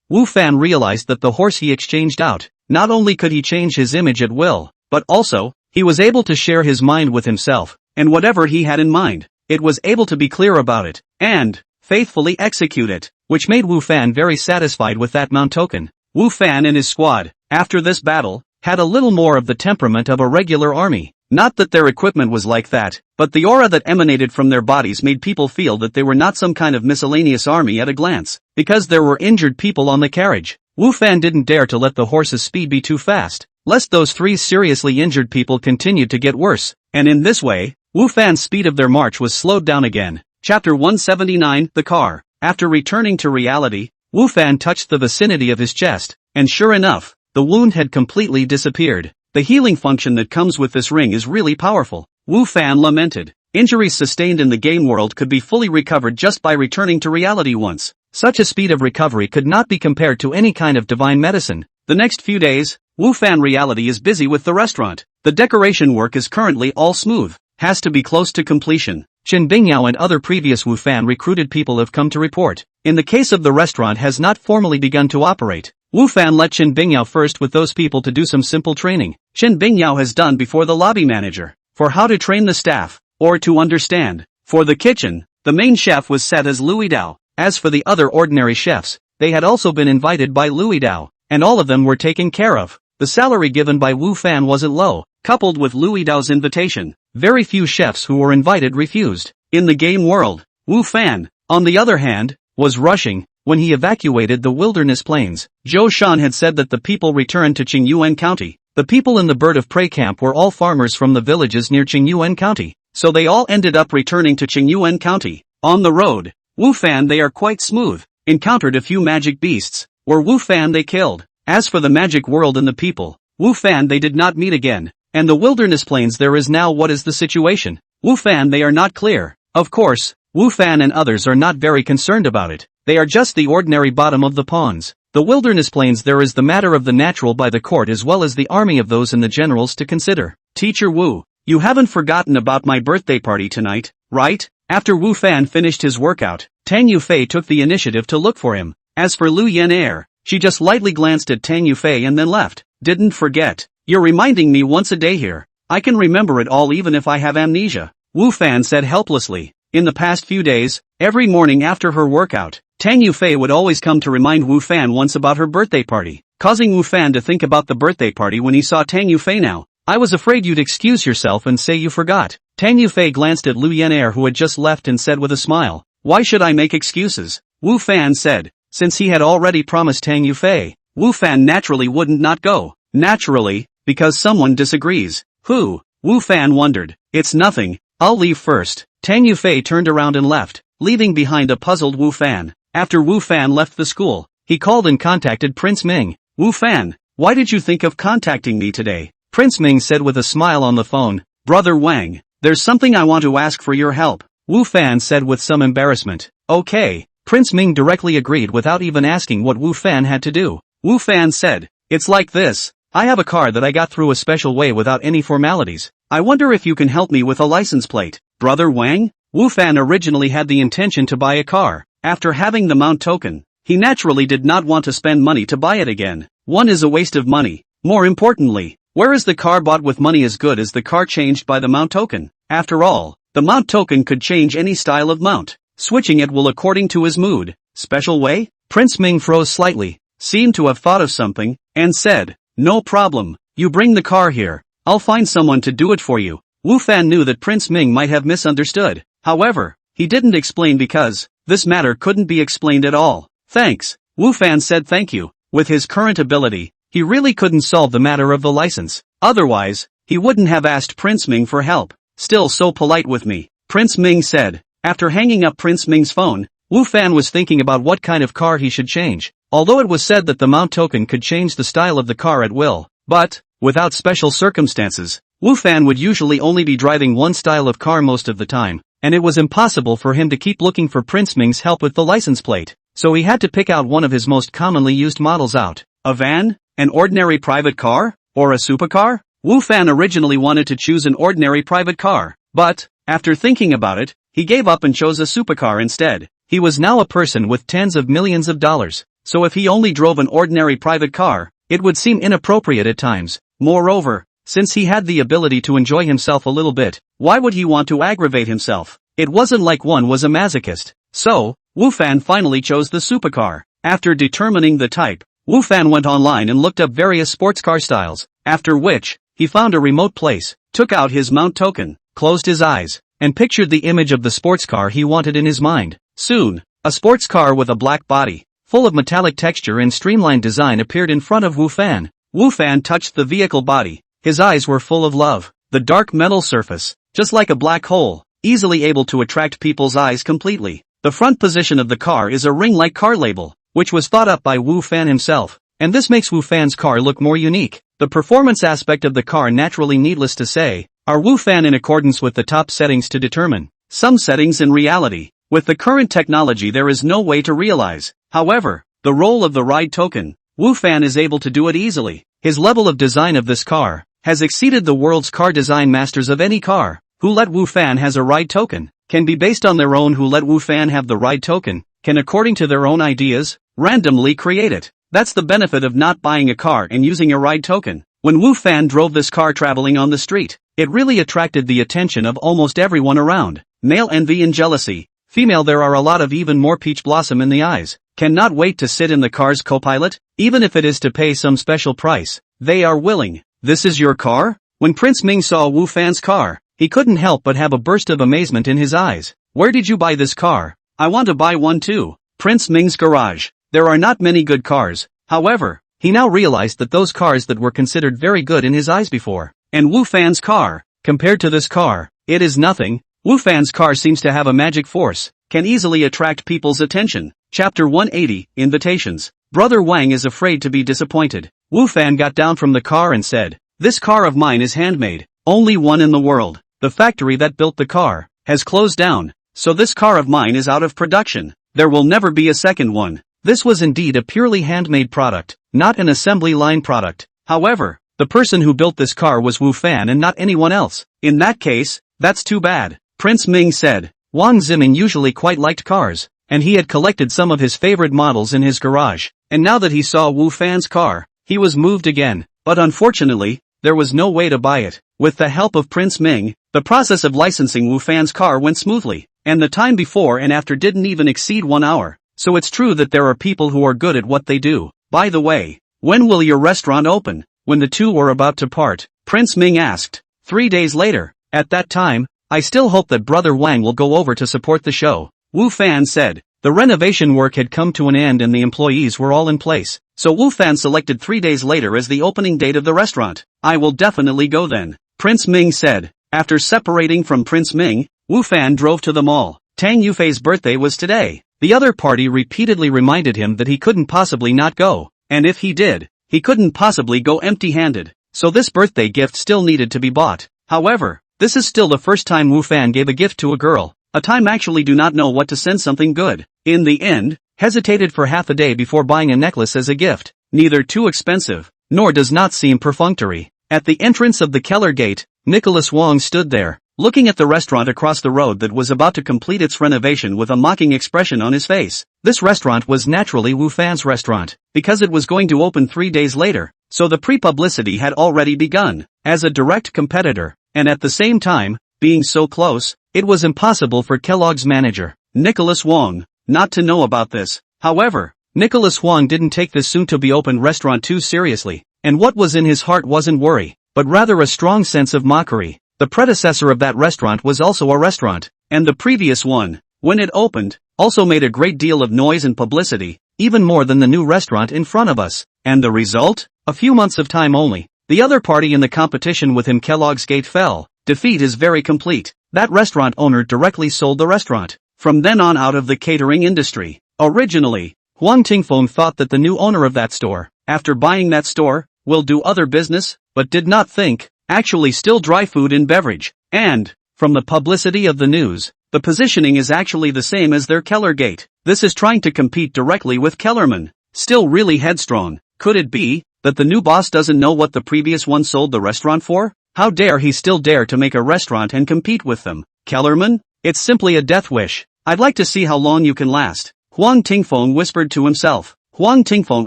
Wu Fan realized that the horse he exchanged out, not only could he change his image at will, but also, he was able to share his mind with himself, and whatever he had in mind, it was able to be clear about it, and faithfully execute it, which made Wu Fan very satisfied with that mount token. Wu Fan and his squad, after this battle, had a little more of the temperament of a regular army. Not that their equipment was like that, but the aura that emanated from their bodies made people feel that they were not some kind of miscellaneous army at a glance. Because there were injured people on the carriage, Wu Fan didn't dare to let the horse's speed be too fast, lest those 3 seriously injured people continued to get worse, and in this way, Wu Fan's speed of their march was slowed down again. Chapter 179, The Car. After returning to reality, Wu Fan touched the vicinity of his chest, and sure enough, the wound had completely disappeared. The healing function that comes with this ring is really powerful. Wu Fan lamented. Injuries sustained in the game world could be fully recovered just by returning to reality once. Such a speed of recovery could not be compared to any kind of divine medicine. The next few days, Wu Fan reality is busy with the restaurant. The decoration work is currently all smooth. Has to be close to completion. Chen Bingyao and other previous Wu Fan recruited people have come to report. In the case of the restaurant has not formally begun to operate. Wu Fan let Chen Bingyao first with those people to do some simple training. Chen Bingyao has done before the lobby manager. For how to train the staff, or to understand. For the kitchen, the main chef was set as Louis Dao. As for the other ordinary chefs, they had also been invited by Louis Dao, and all of them were taken care of. The salary given by Wu Fan wasn't low, coupled with Louis Dao's invitation. Very few chefs who were invited refused. In the game world, Wu Fan, on the other hand, was rushing. When he evacuated the wilderness plains, Zhou Shan had said that the people returned to Qingyuan County. The people in the bird of prey camp were all farmers from the villages near Qingyuan County, so they all ended up returning to Qingyuan County. On the road, Wu Fan they are quite smooth, encountered a few magic beasts, were Wu Fan they killed. As for the magic world and the people, Wu Fan they did not meet again. And the wilderness plains there is now what is the situation? Wu Fan they are not clear. Of course, Wu Fan and others are not very concerned about it. They are just the ordinary bottom of the pawns. The wilderness plains there is the matter of the natural by the court as well as the army of those and the generals to consider. Teacher Wu, you haven't forgotten about my birthday party tonight, right? After Wu Fan finished his workout, Tang Yufei took the initiative to look for him. As for Lu Yan she just lightly glanced at Tang Yufei and then left. Didn't forget. You're reminding me once a day here. I can remember it all even if I have amnesia. Wu Fan said helplessly. In the past few days, every morning after her workout, Tang Yufei would always come to remind Wu Fan once about her birthday party, causing Wu Fan to think about the birthday party when he saw Tang Yufei now. I was afraid you'd excuse yourself and say you forgot. Tang Yufei glanced at Lu Yan who had just left and said with a smile, why should I make excuses? Wu Fan said. Since he had already promised Tang Yufei, Wu Fan naturally wouldn't not go. Naturally, because someone disagrees. Who? Wu Fan wondered. It's nothing, I'll leave first. Tang Yufei turned around and left, leaving behind a puzzled Wu Fan. After Wu Fan left the school, he called and contacted Prince Ming. Wu Fan, why did you think of contacting me today? Prince Ming said with a smile on the phone. Brother Wang, there's something I want to ask for your help. Wu Fan said with some embarrassment. Okay. Prince Ming directly agreed without even asking what Wu Fan had to do. Wu Fan said, it's like this. I have a car that I got through a special way without any formalities. I wonder if you can help me with a license plate. Brother Wang? Wu Fan originally had the intention to buy a car. After having the mount token, he naturally did not want to spend money to buy it again. One is a waste of money. More importantly, where is the car bought with money as good as the car changed by the mount token? After all, the mount token could change any style of mount. Switching it will according to his mood. Special way? Prince Ming froze slightly, seemed to have thought of something, and said, no problem, you bring the car here. I'll find someone to do it for you. Wu Fan knew that Prince Ming might have misunderstood. However, he didn't explain because this matter couldn't be explained at all. Thanks. Wu Fan said thank you. With his current ability, he really couldn't solve the matter of the license. Otherwise, he wouldn't have asked Prince Ming for help. Still so polite with me, Prince Ming said. After hanging up Prince Ming's phone, Wu Fan was thinking about what kind of car he should change. Although it was said that the mount token could change the style of the car at will, but, without special circumstances, Wu Fan would usually only be driving one style of car most of the time, and it was impossible for him to keep looking for Prince Ming's help with the license plate, so he had to pick out one of his most commonly used models out. A van? An ordinary private car? Or a supercar? Wu Fan originally wanted to choose an ordinary private car, but, after thinking about it, he gave up and chose a supercar instead. He was now a person with tens of millions of dollars, so if he only drove an ordinary private car, it would seem inappropriate at times. Moreover, since he had the ability to enjoy himself a little bit, why would he want to aggravate himself? It wasn't like one was a masochist. So, Wu Fan finally chose the supercar. After determining the type, Wu Fan went online and looked up various sports car styles, after which, he found a remote place, took out his mount token, closed his eyes, and pictured the image of the sports car he wanted in his mind. Soon, a sports car with a black body, full of metallic texture and streamlined design appeared in front of Wu Fan. Wu Fan touched the vehicle body. His eyes were full of love. The dark metal surface, just like a black hole, easily able to attract people's eyes completely. The front position of the car is a ring-like car label, which was thought up by Wu Fan himself, and this makes Wu Fan's car look more unique. The performance aspect of the car naturally needless to say, are Wu Fan in accordance with the top settings to determine. Some settings in reality, with the current technology there is no way to realize. However, the role of the ride token, Wu Fan is able to do it easily. His level of design of this car has exceeded the world's car design masters of any car, who let Wu Fan has a ride token. can be based on their own who let Wu Fan have the ride token, can according to their own ideas, randomly create it. That's the benefit of not buying a car and using a ride token. When Wu Fan drove this car traveling on the street, it really attracted the attention of almost everyone around. Male envy and jealousy. Female there are a lot of even more peach blossom in the eyes. Cannot wait to sit in the car's co-pilot, even if it is to pay some special price. They are willing. This is your car? When Prince Ming saw Wu Fan's car, he couldn't help but have a burst of amazement in his eyes. Where did you buy this car? I want to buy one too. Prince Ming's garage. There are not many good cars. However, he now realized that those cars that were considered very good in his eyes before, and Wu Fan's car, compared to this car, it is nothing. Wu Fan's car seems to have a magic force, can easily attract people's attention. Chapter 180, Invitations. Brother Wang is afraid to be disappointed. Wu Fan got down from the car and said, "This car of mine is handmade, only one in the world. The factory that built the car has closed down, so this car of mine is out of production. There will never be a second one." This was indeed a purely handmade product, not an assembly line product. However, the person who built this car was Wu Fan and not anyone else. In that case, that's too bad. Prince Ming said. Wang Ziming usually quite liked cars, and he had collected some of his favorite models in his garage, and now that he saw Wu Fan's car, he was moved again. But unfortunately, there was no way to buy it. With the help of Prince Ming, the process of licensing Wu Fan's car went smoothly, and the time before and after didn't even exceed 1 hour. So it's true that there are people who are good at what they do. By the way, when will your restaurant open? When the two were about to part, Prince Ming asked. 3 days later. At that time, I still hope that Brother Wang will go over to support the show. Wu Fan said. The renovation work had come to an end and the employees were all in place, so Wu Fan selected 3 days later as the opening date of the restaurant. I will definitely go then, Prince Ming said. After separating from Prince Ming, Wu Fan drove to the mall. Tang Yufei's birthday was today. The other party repeatedly reminded him that he couldn't possibly not go, and if he did, he couldn't possibly go empty-handed, so this birthday gift still needed to be bought. However, this is still the first time Wu Fan gave a gift to a girl. A time actually do not know what to send something good. In the end, hesitated for half a day before buying a necklace as a gift, neither too expensive, nor does not seem perfunctory. At the entrance of the Keller Gate, Nicholas Wong stood there, looking at the restaurant across the road that was about to complete its renovation with a mocking expression on his face. This restaurant was naturally Wu Fan's restaurant, because it was going to open 3 days later, so the pre-publicity had already begun. As a direct competitor, and at the same time, being so close, it was impossible for Kellogg's manager, Nicholas Wong, not to know about this. However, Nicholas Wong didn't take this soon-to-be-opened restaurant too seriously, and what was in his heart wasn't worry, but rather a strong sense of mockery. The predecessor of that restaurant was also a restaurant, and the previous one, when it opened, also made a great deal of noise and publicity, even more than the new restaurant in front of us. And the result? A few months of time only. The other party in the competition with him, Kellogg's Gate, fell. Defeat is very complete. That restaurant owner directly sold the restaurant. From then on out of the catering industry. Originally, Huang Tingfeng thought that the new owner of that store, after buying that store, will do other business, but did not think, actually still dry food and beverage, and, from the publicity of the news, the positioning is actually the same as their Keller Gate. This is trying to compete directly with Kellerman. Still really headstrong. Could it be that the new boss doesn't know what the previous one sold the restaurant for? How dare he still dare to make a restaurant and compete with them? Kellerman? It's simply a death wish. I'd like to see how long you can last. Huang Tingfeng whispered to himself. Huang Tingfeng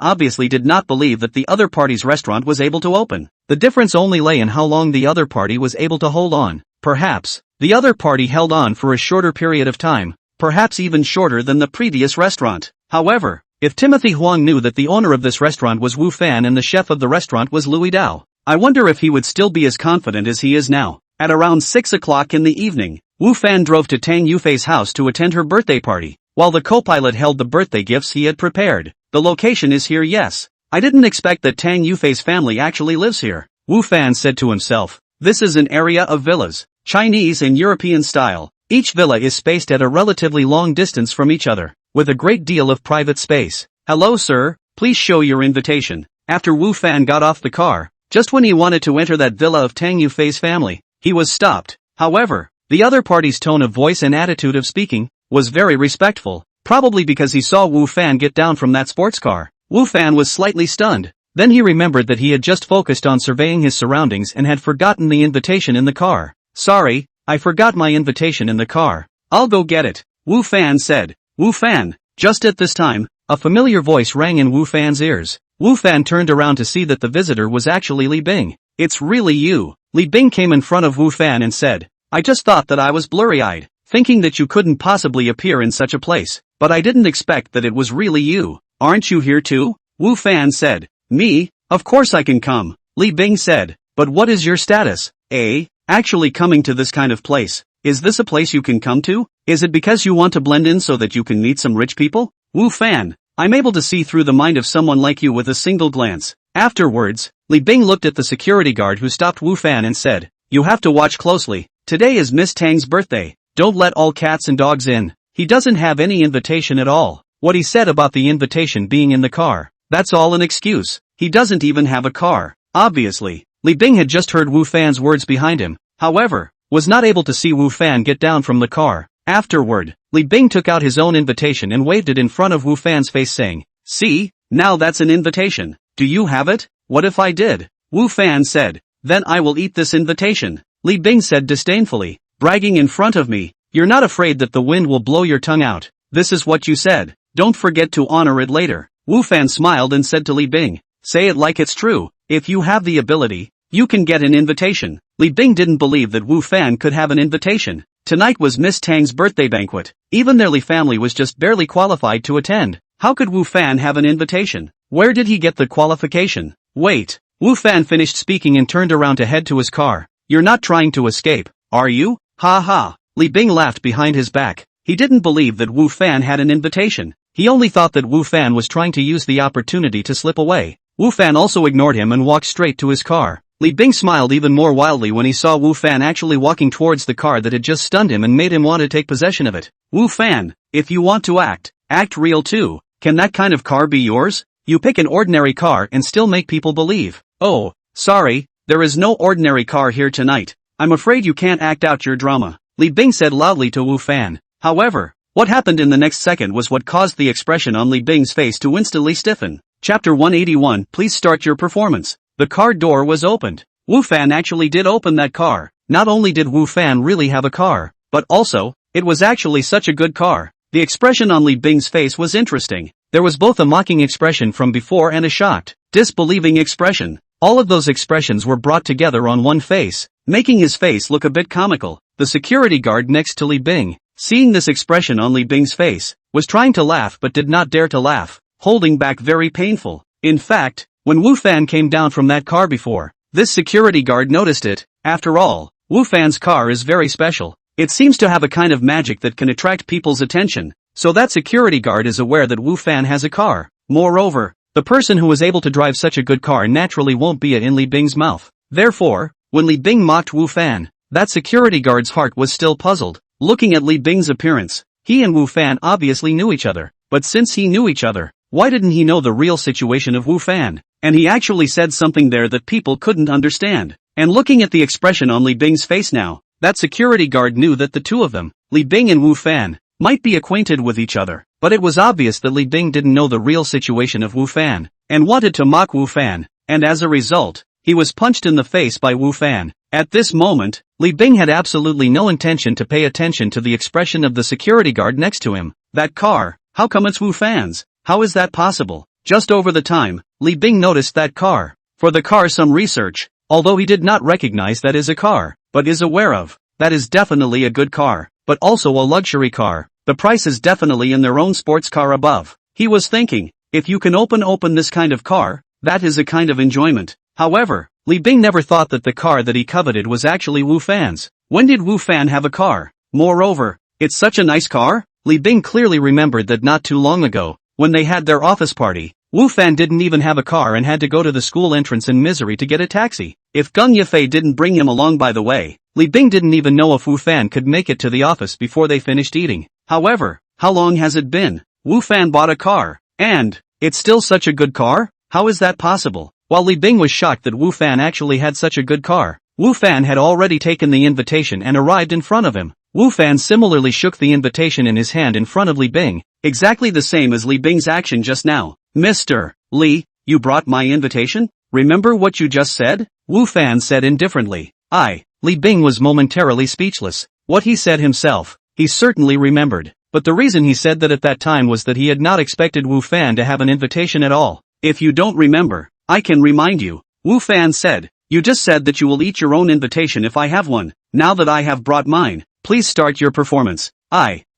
obviously did not believe that the other party's restaurant was able to open. The difference only lay in how long the other party was able to hold on. Perhaps, the other party held on for a shorter period of time, perhaps even shorter than the previous restaurant. However, if Timothy Huang knew that the owner of this restaurant was Wu Fan and the chef of the restaurant was Louis Dao, I wonder if he would still be as confident as he is now. At around 6 o'clock in the evening, Wu Fan drove to Tang Yufei's house to attend her birthday party, while the co-pilot held the birthday gifts he had prepared. The location is here, yes. I didn't expect that Tang Yufei's family actually lives here. Wu Fan said to himself. This is an area of villas, Chinese and European style. Each villa is spaced at a relatively long distance from each other, with a great deal of private space. Hello sir, please show your invitation. After Wu Fan got off the car, just when he wanted to enter that villa of Tang Yufei's family, he was stopped. However, the other party's tone of voice and attitude of speaking was very respectful, probably because he saw Wu Fan get down from that sports car. Wu Fan was slightly stunned. Then he remembered that he had just focused on surveying his surroundings and had forgotten the invitation in the car. Sorry, I forgot my invitation in the car. I'll go get it, Wu Fan said. Wu Fan. Just at this time, a familiar voice rang in Wu Fan's ears. Wu Fan turned around to see that the visitor was actually Li Bing. It's really you. Li Bing came in front of Wu Fan and said, I just thought that I was blurry-eyed, thinking that you couldn't possibly appear in such a place, but I didn't expect that it was really you. Aren't you here too? Wu Fan said. Me? Of course I can come, Li Bing said. But what is your status? Actually coming to this kind of place. Is this a place you can come to? Is it because you want to blend in so that you can meet some rich people? Wu Fan, I'm able to see through the mind of someone like you with a single glance. Afterwards, Li Bing looked at the security guard who stopped Wu Fan and said, you have to watch closely. Today is Miss Tang's birthday. Don't let all cats and dogs in. He doesn't have any invitation at all. What he said about the invitation being in the car, that's all an excuse. He doesn't even have a car. Obviously, Li Bing had just heard Wu Fan's words behind him, however, was not able to see Wu Fan get down from the car. Afterward, Li Bing took out his own invitation and waved it in front of Wu Fan's face saying, see, now that's an invitation. Do you have it? What if I did? Wu Fan said, then I will eat this invitation. Li Bing said disdainfully, bragging in front of me, you're not afraid that the wind will blow your tongue out. This is what you said. Don't forget to honor it later. Wu Fan smiled and said to Li Bing, say it like it's true. If you have the ability, you can get an invitation. Li Bing didn't believe that Wu Fan could have an invitation. Tonight was Miss Tang's birthday banquet. Even their Li family was just barely qualified to attend. How could Wu Fan have an invitation? Where did he get the qualification? Wait. Wu Fan finished speaking and turned around to head to his car. You're not trying to escape, are you? Ha ha. Li Bing laughed behind his back. He didn't believe that Wu Fan had an invitation. He only thought that Wu Fan was trying to use the opportunity to slip away. Wu Fan also ignored him and walked straight to his car. Li Bing smiled even more wildly when he saw Wu Fan actually walking towards the car that had just stunned him and made him want to take possession of it. Wu Fan, if you want to act real too. Can that kind of car be yours? You pick an ordinary car and still make people believe. Oh, sorry, there is no ordinary car here tonight. I'm afraid you can't act out your drama, Li Bing said loudly to Wu Fan. However, what happened in the next second was what caused the expression on Li Bing's face to instantly stiffen. Chapter 181, please start your performance. The car door was opened. Wu Fan actually did open that car. Not only did Wu Fan really have a car, but also, it was actually such a good car. The expression on Li Bing's face was interesting. There was both a mocking expression from before and a shocked, disbelieving expression. All of those expressions were brought together on one face, making his face look a bit comical. The security guard next to Li Bing, seeing this expression on Li Bing's face, was trying to laugh but did not dare to laugh, holding back very painful. In fact, when Wu Fan came down from that car before, this security guard noticed it. After all, Wu Fan's car is very special. It seems to have a kind of magic that can attract people's attention. So that security guard is aware that Wu Fan has a car. Moreover, the person who is able to drive such a good car naturally won't be it in Li Bing's mouth. Therefore, when Li Bing mocked Wu Fan, that security guard's heart was still puzzled. Looking at Li Bing's appearance, he and Wu Fan obviously knew each other. But since he knew each other, why didn't he know the real situation of Wu Fan? And he actually said something there that people couldn't understand. And looking at the expression on Li Bing's face now, that security guard knew that the two of them, Li Bing and Wu Fan, might be acquainted with each other. But it was obvious that Li Bing didn't know the real situation of Wu Fan, and wanted to mock Wu Fan, and as a result, he was punched in the face by Wu Fan. At this moment, Li Bing had absolutely no intention to pay attention to the expression of the security guard next to him. That car, how come it's Wu Fan's? How is that possible? Just over the time, Li Bing noticed that car. For the car some research, although he did not recognize that is a car, but is aware of, that is definitely a good car, but also a luxury car. The price is definitely in their own sports car above. He was thinking, if you can open this kind of car, that is a kind of enjoyment. However, Li Bing never thought that the car that he coveted was actually Wu Fan's. When did Wu Fan have a car? Moreover, it's such a nice car? Li Bing clearly remembered that not too long ago, when they had their office party, Wu Fan didn't even have a car and had to go to the school entrance in misery to get a taxi. If Gung Yafei didn't bring him along by the way, Li Bing didn't even know if Wu Fan could make it to the office before they finished eating. However, how long has it been? Wu Fan bought a car, and it's still such a good car? How is that possible? While Li Bing was shocked that Wu Fan actually had such a good car, Wu Fan had already taken the invitation and arrived in front of him. Wu Fan similarly shook the invitation in his hand in front of Li Bing, exactly the same as Li Bing's action just now. Mr. Li, you brought my invitation? Remember what you just said? Wu Fan said indifferently. Li Bing was momentarily speechless. What he said himself. he certainly remembered. But the reason he said that at that time was that he had not expected Wu Fan to have an invitation at all. If you don't remember, I can remind you, Wu Fan said. You just said that you will eat your own invitation if I have one. Now that I have brought mine, please start your performance.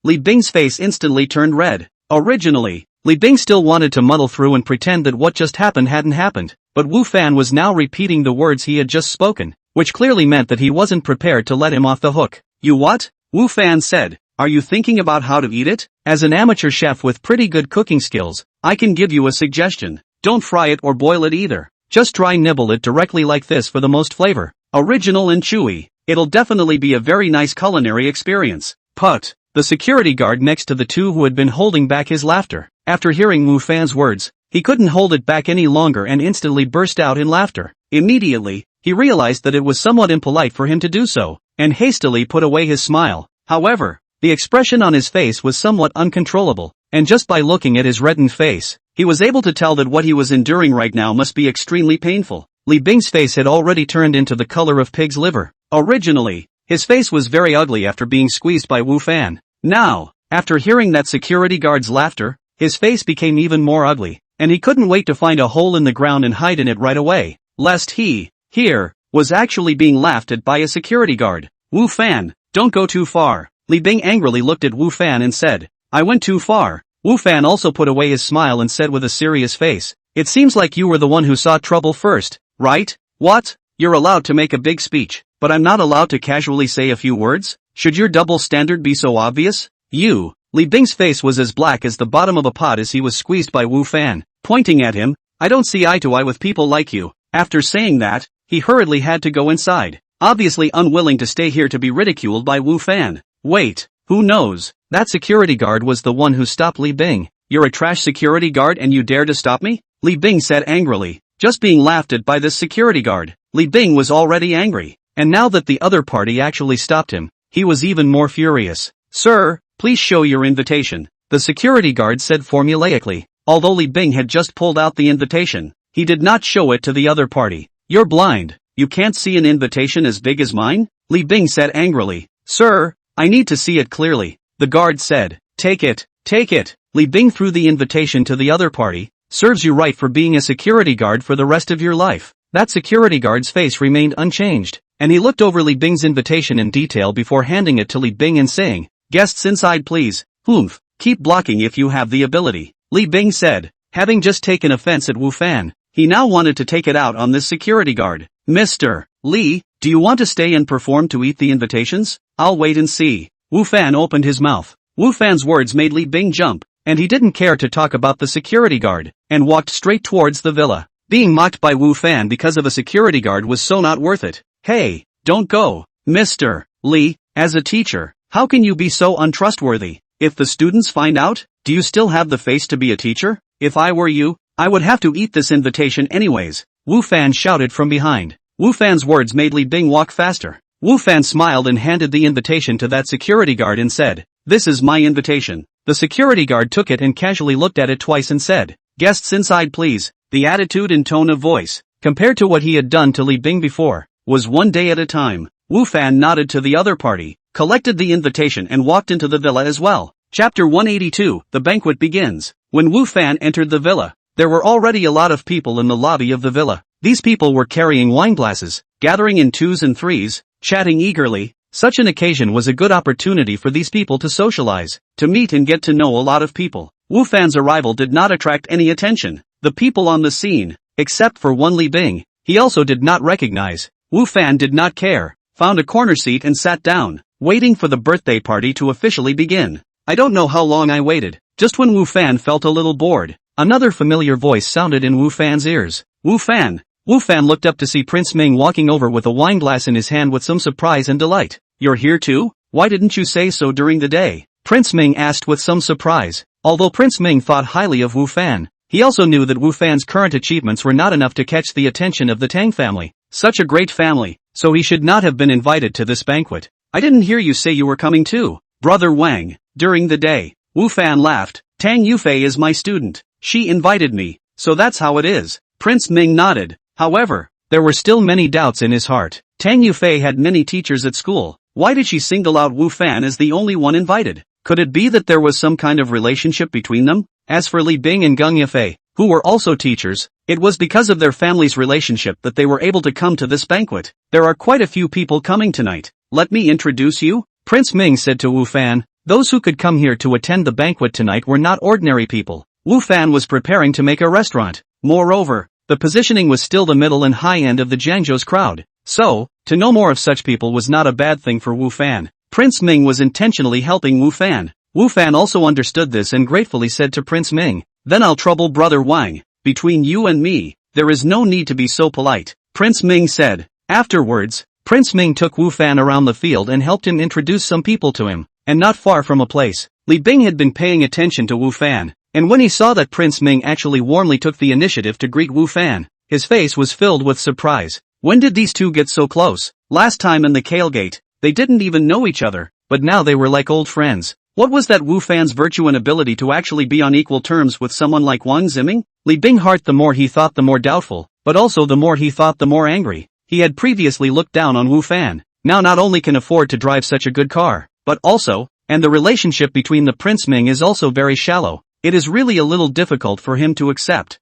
Li Bing's face instantly turned red. Originally, Li Bing still wanted to muddle through and pretend that what just happened hadn't happened, but Wu Fan was now repeating the words he had just spoken, which clearly meant that he wasn't prepared to let him off the hook. You what? Wu Fan said. Are you thinking about how to eat it? As an amateur chef with pretty good cooking skills, I can give you a suggestion. Don't fry it or boil it either. Just dry nibble it directly like this for the most flavor. Original and chewy. It'll definitely be a very nice culinary experience. Put. The security guard next to the two who had been holding back his laughter. After hearing Wu Fan's words, he couldn't hold it back any longer and instantly burst out in laughter. Immediately, he realized that it was somewhat impolite for him to do so, and hastily put away his smile. However, the expression on his face was somewhat uncontrollable, and just by looking at his reddened face, he was able to tell that what he was enduring right now must be extremely painful. Li Bing's face had already turned into the color of pig's liver. Originally, his face was very ugly after being squeezed by Wu Fan. Now, after hearing that security guard's laughter, his face became even more ugly, and he couldn't wait to find a hole in the ground and hide in it right away, lest he, here, was actually being laughed at by a security guard. Wu Fan, don't go too far. Li Bing angrily looked at Wu Fan and said, I went too far. Wu Fan also put away his smile and said with a serious face, it seems like you were the one who saw trouble first, right? What? You're allowed to make a big speech, but I'm not allowed to casually say a few words? Should your double standard be so obvious? Li Bing's face was as black as the bottom of a pot as he was squeezed by Wu Fan, pointing at him, I don't see eye to eye with people like you. After saying that, he hurriedly had to go inside, obviously unwilling to stay here to be ridiculed by Wu Fan. Wait, who knows? That security guard was the one who stopped Li Bing. You're a trash security guard and you dare to stop me? Li Bing said angrily, just being laughed at by this security guard. Li Bing was already angry, and now that the other party actually stopped him, he was even more furious. Sir, please show your invitation, the security guard said formulaically. Although Li Bing had just pulled out the invitation, he did not show it to the other party. You're blind, you can't see an invitation as big as mine? Li Bing said angrily. Sir, I need to see it clearly, the guard said. Take it, take it. Li Bing threw the invitation to the other party. Serves you right for being a security guard for the rest of your life. That security guard's face remained unchanged, and he looked over Li Bing's invitation in detail before handing it to Li Bing and saying, guests inside please. Humph, keep blocking if you have the ability, Li Bing said. Having just taken offense at Wu Fan, he now wanted to take it out on this security guard. Mr. Li, do you want to stay and perform to eat the invitations? I'll wait and see. Wu Fan opened his mouth. Wu Fan's words made Li Bing jump, and he didn't care to talk about the security guard, and walked straight towards the villa. Being mocked by Wu Fan because of a security guard was so not worth it. Hey, don't go, Mr. Li, as a teacher, how can you be so untrustworthy? If the students find out, do you still have the face to be a teacher? If I were you, I would have to eat this invitation anyways, Wu Fan shouted from behind. Wu Fan's words made Li Bing walk faster. Wu Fan smiled and handed the invitation to that security guard and said, this is my invitation. The security guard took it and casually looked at it twice and said, guests inside please. The attitude and tone of voice, compared to what he had done to Li Bing before, was one day at a time. Wu Fan nodded to the other party, collected the invitation and walked into the villa as well. Chapter 182, The Banquet Begins. When Wu Fan entered the villa, there were already a lot of people in the lobby of the villa. These people were carrying wine glasses, gathering in twos and threes, chatting eagerly. Such an occasion was a good opportunity for these people to socialize, to meet and get to know a lot of people. Wu Fan's arrival did not attract any attention. The people on the scene, except for one Li Bing, he also did not recognize. Wu Fan did not care, found a corner seat and sat down, waiting for the birthday party to officially begin. I don't know how long I waited. Just when Wu Fan felt a little bored, another familiar voice sounded in Wu Fan's ears. Wu Fan. Wu Fan looked up to see Prince Ming walking over with a wine glass in his hand with some surprise and delight. You're here too? Why didn't you say so during the day? Prince Ming asked with some surprise. Although Prince Ming thought highly of Wu Fan, he also knew that Wu Fan's current achievements were not enough to catch the attention of the Tang family. Such a great family, so he should not have been invited to this banquet. I didn't hear you say you were coming too, Brother Wang. During the day, Wu Fan laughed. Tang Yufei is my student. She invited me, so that's how it is. Prince Ming nodded. However, there were still many doubts in his heart. Tang Yufei had many teachers at school, Why did she single out Wu Fan as the only one invited? Could it be that there was some kind of relationship between them? As for Li Bing and Gung Yafei, who were also teachers, it was because of their family's relationship that they were able to come to this banquet. There are quite a few people coming tonight. Let me introduce you, Prince Ming said to Wu Fan. Those who could come here to attend the banquet tonight were not ordinary people. Wu Fan was preparing to make a restaurant. Moreover, the positioning was still the middle and high end of the Jiangzhou's crowd. So, to know more of such people was not a bad thing for Wu Fan. Prince Ming was intentionally helping Wu Fan. Wu Fan also understood this and gratefully said to Prince Ming, "Then I'll trouble Brother Wang. Between you and me, there is no need to be so polite," Prince Ming said. Afterwards, Prince Ming took Wu Fan around the field and helped him introduce some people to him. And not far from a place, Li Bing had been paying attention to Wu Fan. And when he saw that Prince Ming actually warmly took the initiative to greet Wu Fan, his face was filled with surprise. When did these two get so close? Last time in the Kale Gate, they didn't even know each other, but now they were like old friends. What was that Wu Fan's virtue and ability to actually be on equal terms with someone like Wang Ziming? Li Bing heart the more he thought the more doubtful, but also the more he thought the more angry. He had previously looked down on Wu Fan, now not only can afford to drive such a good car, but also, and the relationship between the Prince Ming is also very shallow. It is really a little difficult for him to accept.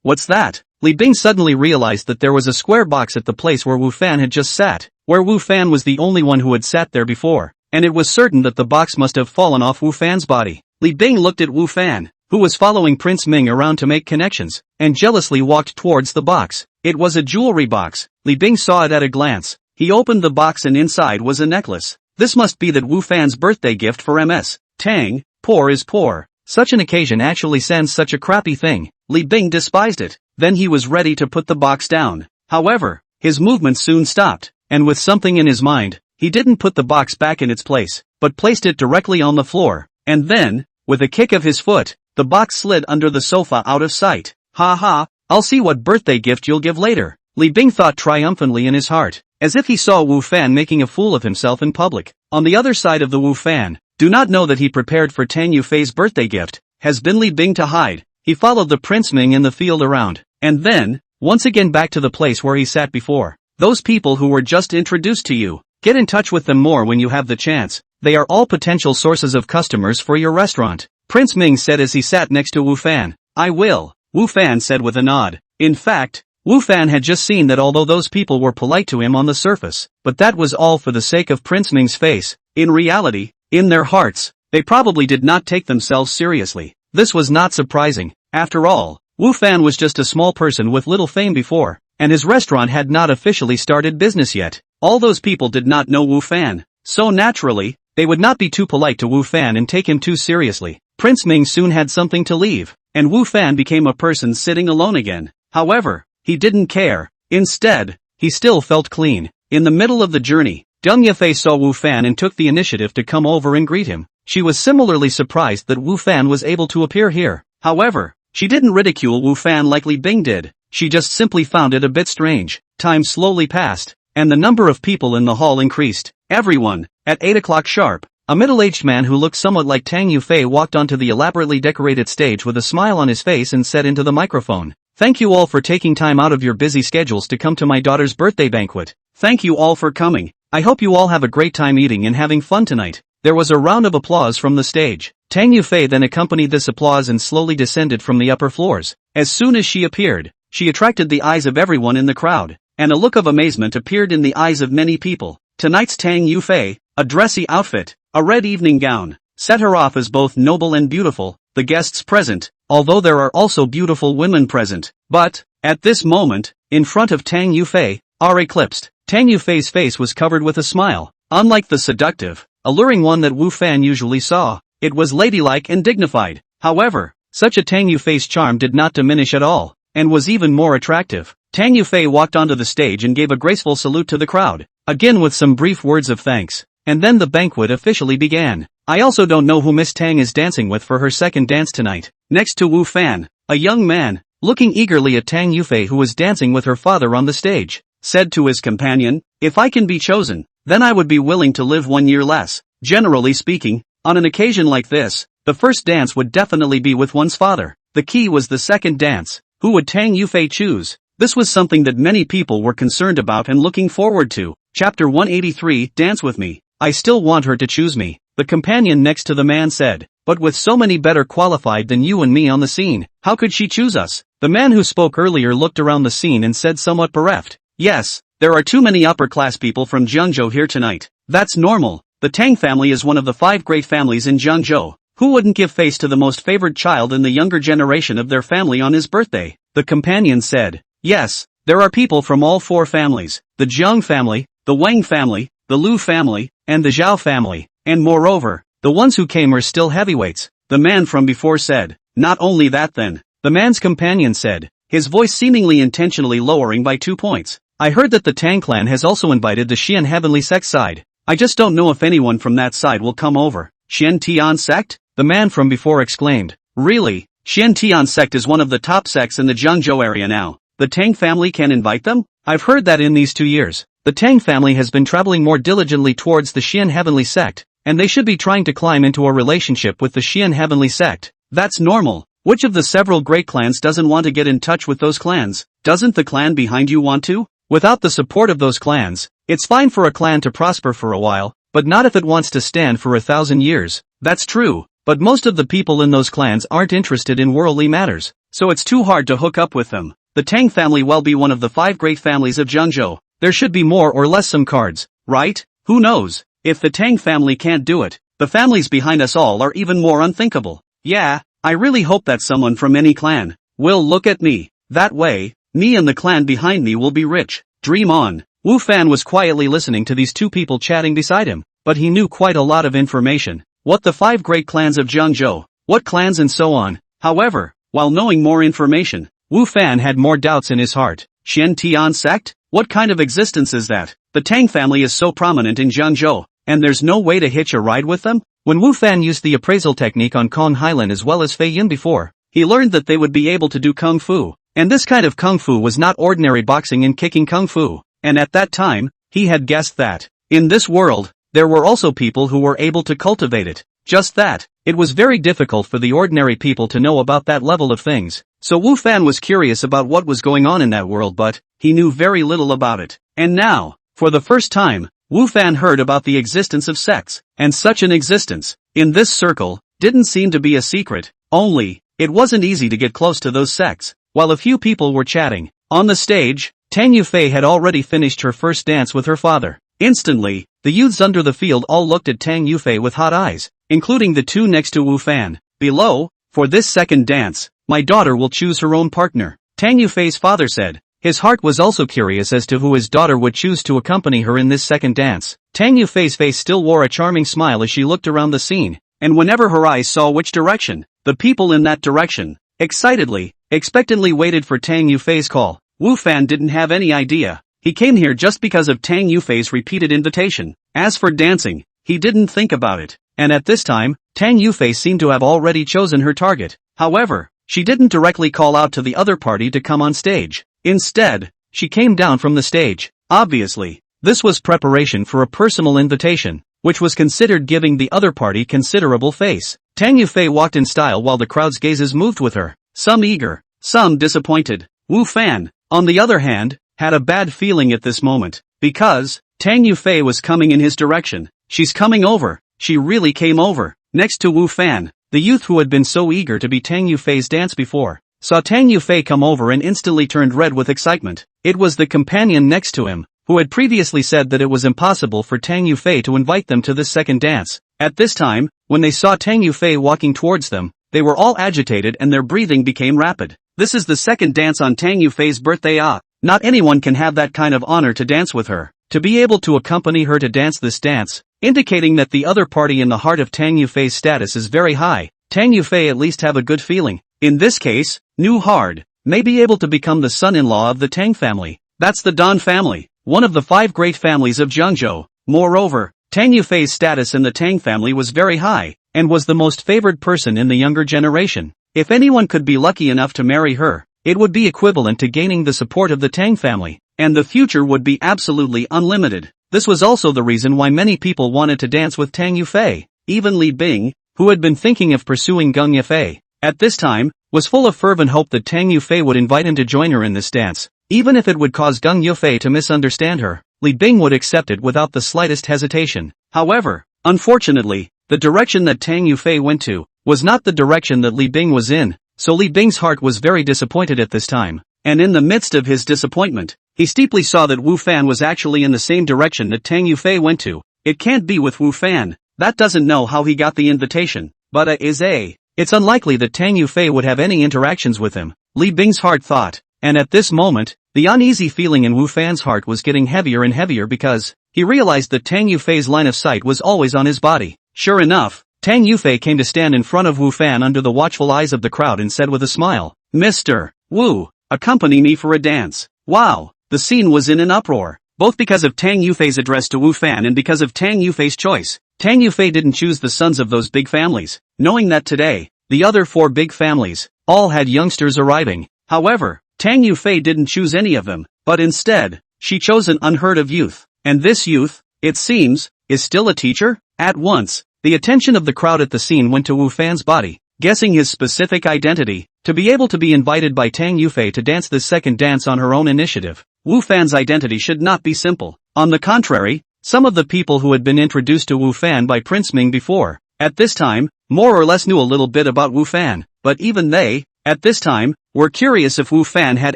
What's that? Li Bing suddenly realized that there was a square box at the place where Wu Fan had just sat, where Wu Fan was the only one who had sat there before, and it was certain that the box must have fallen off Wu Fan's body. Li Bing looked at Wu Fan, who was following Prince Ming around to make connections, and jealously walked towards the box. It was a jewelry box. Li Bing saw it at a glance. He opened the box and inside was a necklace. This must be that Wu Fan's birthday gift for Ms. Tang. Poor is poor. Such an occasion actually sends such a crappy thing. Li Bing despised it. Then he was ready to put the box down. However, his movements soon stopped, and with something in his mind, he didn't put the box back in its place, but placed it directly on the floor. And then, with a kick of his foot, the box slid under the sofa out of sight. I'll see what birthday gift you'll give later, Li Bing thought triumphantly in his heart, as if he saw Wu Fan making a fool of himself in public. On the other side of the Wu Fan, do not know that he prepared for Tang Yufei's birthday gift, has been Li Bing to hide. He followed the Prince Ming in the field around, and then, once again back to the place where he sat before. Those people who were just introduced to you, get in touch with them more when you have the chance. They are all potential sources of customers for your restaurant, Prince Ming said as he sat next to Wu Fan. I will, Wu Fan said with a nod. In fact, Wu Fan had just seen that although those people were polite to him on the surface, but that was all for the sake of Prince Ming's face. In reality, in their hearts, they probably did not take themselves seriously. This was not surprising. After all, Wu Fan was just a small person with little fame before, and his restaurant had not officially started business yet. All those people did not know Wu Fan, so naturally, they would not be too polite to Wu Fan and take him too seriously. Prince Ming soon had something to leave, and Wu Fan became a person sitting alone again. However, he didn't care. Instead, he still felt clean. In the middle of the journey, Deng Yafei saw Wu Fan and took the initiative to come over and greet him. She was similarly surprised that Wu Fan was able to appear here. However, she didn't ridicule Wu Fan like Li Bing did. She just simply found it a bit strange. Time slowly passed, and the number of people in the hall increased. Everyone, at 8 o'clock sharp, a middle-aged man who looked somewhat like Tang Yufei walked onto the elaborately decorated stage with a smile on his face and said into the microphone, "Thank you all for taking time out of your busy schedules to come to my daughter's birthday banquet. Thank you all for coming. I hope you all have a great time eating and having fun tonight." There was a round of applause from the stage. Tang Yufei then accompanied this applause and slowly descended from the upper floors. As soon as she appeared, she attracted the eyes of everyone in the crowd, and a look of amazement appeared in the eyes of many people. Tonight's Tang Yufei, a dressy outfit, a red evening gown, set her off as both noble and beautiful. The guests present, although there are also beautiful women present, but, at this moment, in front of Tang Yufei, are eclipsed. Tang Yufei's face was covered with a smile. Unlike the seductive, alluring one that Wu Fan usually saw, it was ladylike and dignified. However, such a Tang Yufei's charm did not diminish at all, and was even more attractive. Tang Yufei walked onto the stage and gave a graceful salute to the crowd, again with some brief words of thanks, and then the banquet officially began. I also don't know who Miss Tang is dancing with for her second dance tonight. Next to Wu Fan, a young man, looking eagerly at Tang Yufei who was dancing with her father on the stage, said to his companion, "If I can be chosen, then I would be willing to live 1 year less." Generally speaking, on an occasion like this, the first dance would definitely be with one's father. The key was the second dance. Who would Tang Yufei choose? This was something that many people were concerned about and looking forward to. Chapter 183, Dance with me. I still want her to choose me, the companion next to the man said. But with so many better qualified than you and me on the scene, how could she choose us? The man who spoke earlier looked around the scene and said somewhat bereft. Yes, there are too many upper-class people from Jeonjo here tonight. That's normal. The Tang family is one of the 5 great families in Jeonjo. Who wouldn't give face to the most favored child in the younger generation of their family on his birthday? The companion said. Yes, there are people from all 4 families, the Jiang family, the Wang family, the Lu family, and the Zhao family, and moreover, the ones who came are still heavyweights, the man from before said. Not only that then, the man's companion said, his voice seemingly intentionally lowering by 2 points. I heard that the Tang clan has also invited the Xian heavenly sect side. I just don't know if anyone from that side will come over. Xian Tian sect? The man from before exclaimed. Really? Xian Tian sect is one of the top sects in the Jeonjo area now. The Tang family can invite them? I've heard that in these 2 years, the Tang family has been traveling more diligently towards the Xian heavenly sect, and they should be trying to climb into a relationship with the Xian heavenly sect. That's normal. Which of the several great clans doesn't want to get in touch with those clans? Doesn't the clan behind you want to? Without the support of those clans, it's fine for a clan to prosper for a while, but not if it wants to stand for 1,000 years. That's true, but most of the people in those clans aren't interested in worldly matters, so it's too hard to hook up with them. The Tang family will be one of the 5 great families of Jeonjo. There should be more or less some cards, right? Who knows? If the Tang family can't do it, the families behind us all are even more unthinkable. Yeah, I really hope that someone from any clan will look at me. That way, me and the clan behind me will be rich. Dream on. Wu Fan was quietly listening to these 2 people chatting beside him, but he knew quite a lot of information. What the 5 great clans of Jeonjo, what clans and so on. However, while knowing more information, Wu Fan had more doubts in his heart. Xian Tian sect? What kind of existence is that? The Tang family is so prominent in Jeonjo, and there's no way to hitch a ride with them? When Wu Fan used the appraisal technique on Kong Highland as well as Fei Yin before, he learned that they would be able to do kung fu. And this kind of kung fu was not ordinary boxing and kicking kung fu, and at that time, he had guessed that, in this world, there were also people who were able to cultivate it. Just that, it was very difficult for the ordinary people to know about that level of things. So Wu Fan was curious about what was going on in that world, but he knew very little about it. And now, for the first time, Wu Fan heard about the existence of sects, and such an existence, in this circle, didn't seem to be a secret, only, it wasn't easy to get close to those sects. While a few people were chatting, on the stage, Tang Yufei had already finished her first dance with her father. Instantly, the youths under the field all looked at Tang Yufei with hot eyes, including the 2 next to Wu Fan. Below, for this second dance, my daughter will choose her own partner, Tang Yufei's father said. His heart was also curious as to who his daughter would choose to accompany her in this second dance. Tang Yufei's face still wore a charming smile as she looked around the scene, and whenever her eyes saw which direction, the people in that direction, expectantly waited for Tang Yufei's call. Wu Fan didn't have any idea. He came here just because of Tang Yufei's repeated invitation. As for dancing, he didn't think about it. And at this time, Tang Yufei seemed to have already chosen her target. However, she didn't directly call out to the other party to come on stage. Instead, she came down from the stage. Obviously, this was preparation for a personal invitation, which was considered giving the other party considerable face. Tang Yufei walked in style while the crowd's gazes moved with her, some eager, some disappointed. Wu Fan, on the other hand, had a bad feeling at this moment, because Tang Yufei was coming in his direction. She's coming over. She really came over. Next to Wu Fan, the youth who had been so eager to be Tang Yufei's dance before, saw Tang Yufei come over and instantly turned red with excitement. It was the companion next to him, who had previously said that it was impossible for Tang Yufei to invite them to this second dance. At this time, when they saw Tang Yufei walking towards them, they were all agitated and their breathing became rapid. This is the second dance on Tang Yufei's birthday. Not anyone can have that kind of honor to dance with her. To be able to accompany her to dance this dance, indicating that the other party in the heart of Tang Yufei's status is very high, Tang Yufei at least have a good feeling. In this case, New Hard may be able to become the son-in-law of the Tang family. That's the Dan family, one of the 5 great families of Jeonjo. Moreover, Tang Yufei's status in the Tang family was very high, and was the most favored person in the younger generation. If anyone could be lucky enough to marry her, it would be equivalent to gaining the support of the Tang family, and the future would be absolutely unlimited. This was also the reason why many people wanted to dance with Tang Yufei. Even Li Bing, who had been thinking of pursuing Gung Yufei, at this time, was full of fervent hope that Tang Yufei would invite him to join her in this dance, even if it would cause Gung Yufei to misunderstand her. Li Bing would accept it without the slightest hesitation. However, unfortunately, the direction that Tang Yufei went to was not the direction that Li Bing was in, so Li Bing's heart was very disappointed at this time. And in the midst of his disappointment, he steeply saw that Wu Fan was actually in the same direction that Tang Yufei went to. It can't be with Wu Fan. That doesn't know how he got the invitation. But it's unlikely that Tang Yufei would have any interactions with him, Li Bing's heart thought. And at this moment, the uneasy feeling in Wu Fan's heart was getting heavier and heavier because he realized that Tang Yufei's line of sight was always on his body. Sure enough, Tang Yufei came to stand in front of Wu Fan under the watchful eyes of the crowd and said with a smile, "Mr. Wu, accompany me for a dance." Wow! The scene was in an uproar, both because of Tang Yufei's address to Wu Fan and because of Tang Yufei's choice. Tang Yufei didn't choose the sons of those big families, knowing that today, the other 4 big families, all had youngsters arriving. However, Tang Yufei didn't choose any of them, but instead, she chose an unheard of youth. And this youth, it seems, is still a teacher? At once, the attention of the crowd at the scene went to Wu Fan's body, guessing his specific identity, to be able to be invited by Tang Yufei to dance this second dance on her own initiative. Wu Fan's identity should not be simple. On the contrary, some of the people who had been introduced to Wu Fan by Prince Ming before, at this time, more or less knew a little bit about Wu Fan, but even they, at this time, were curious if Wu Fan had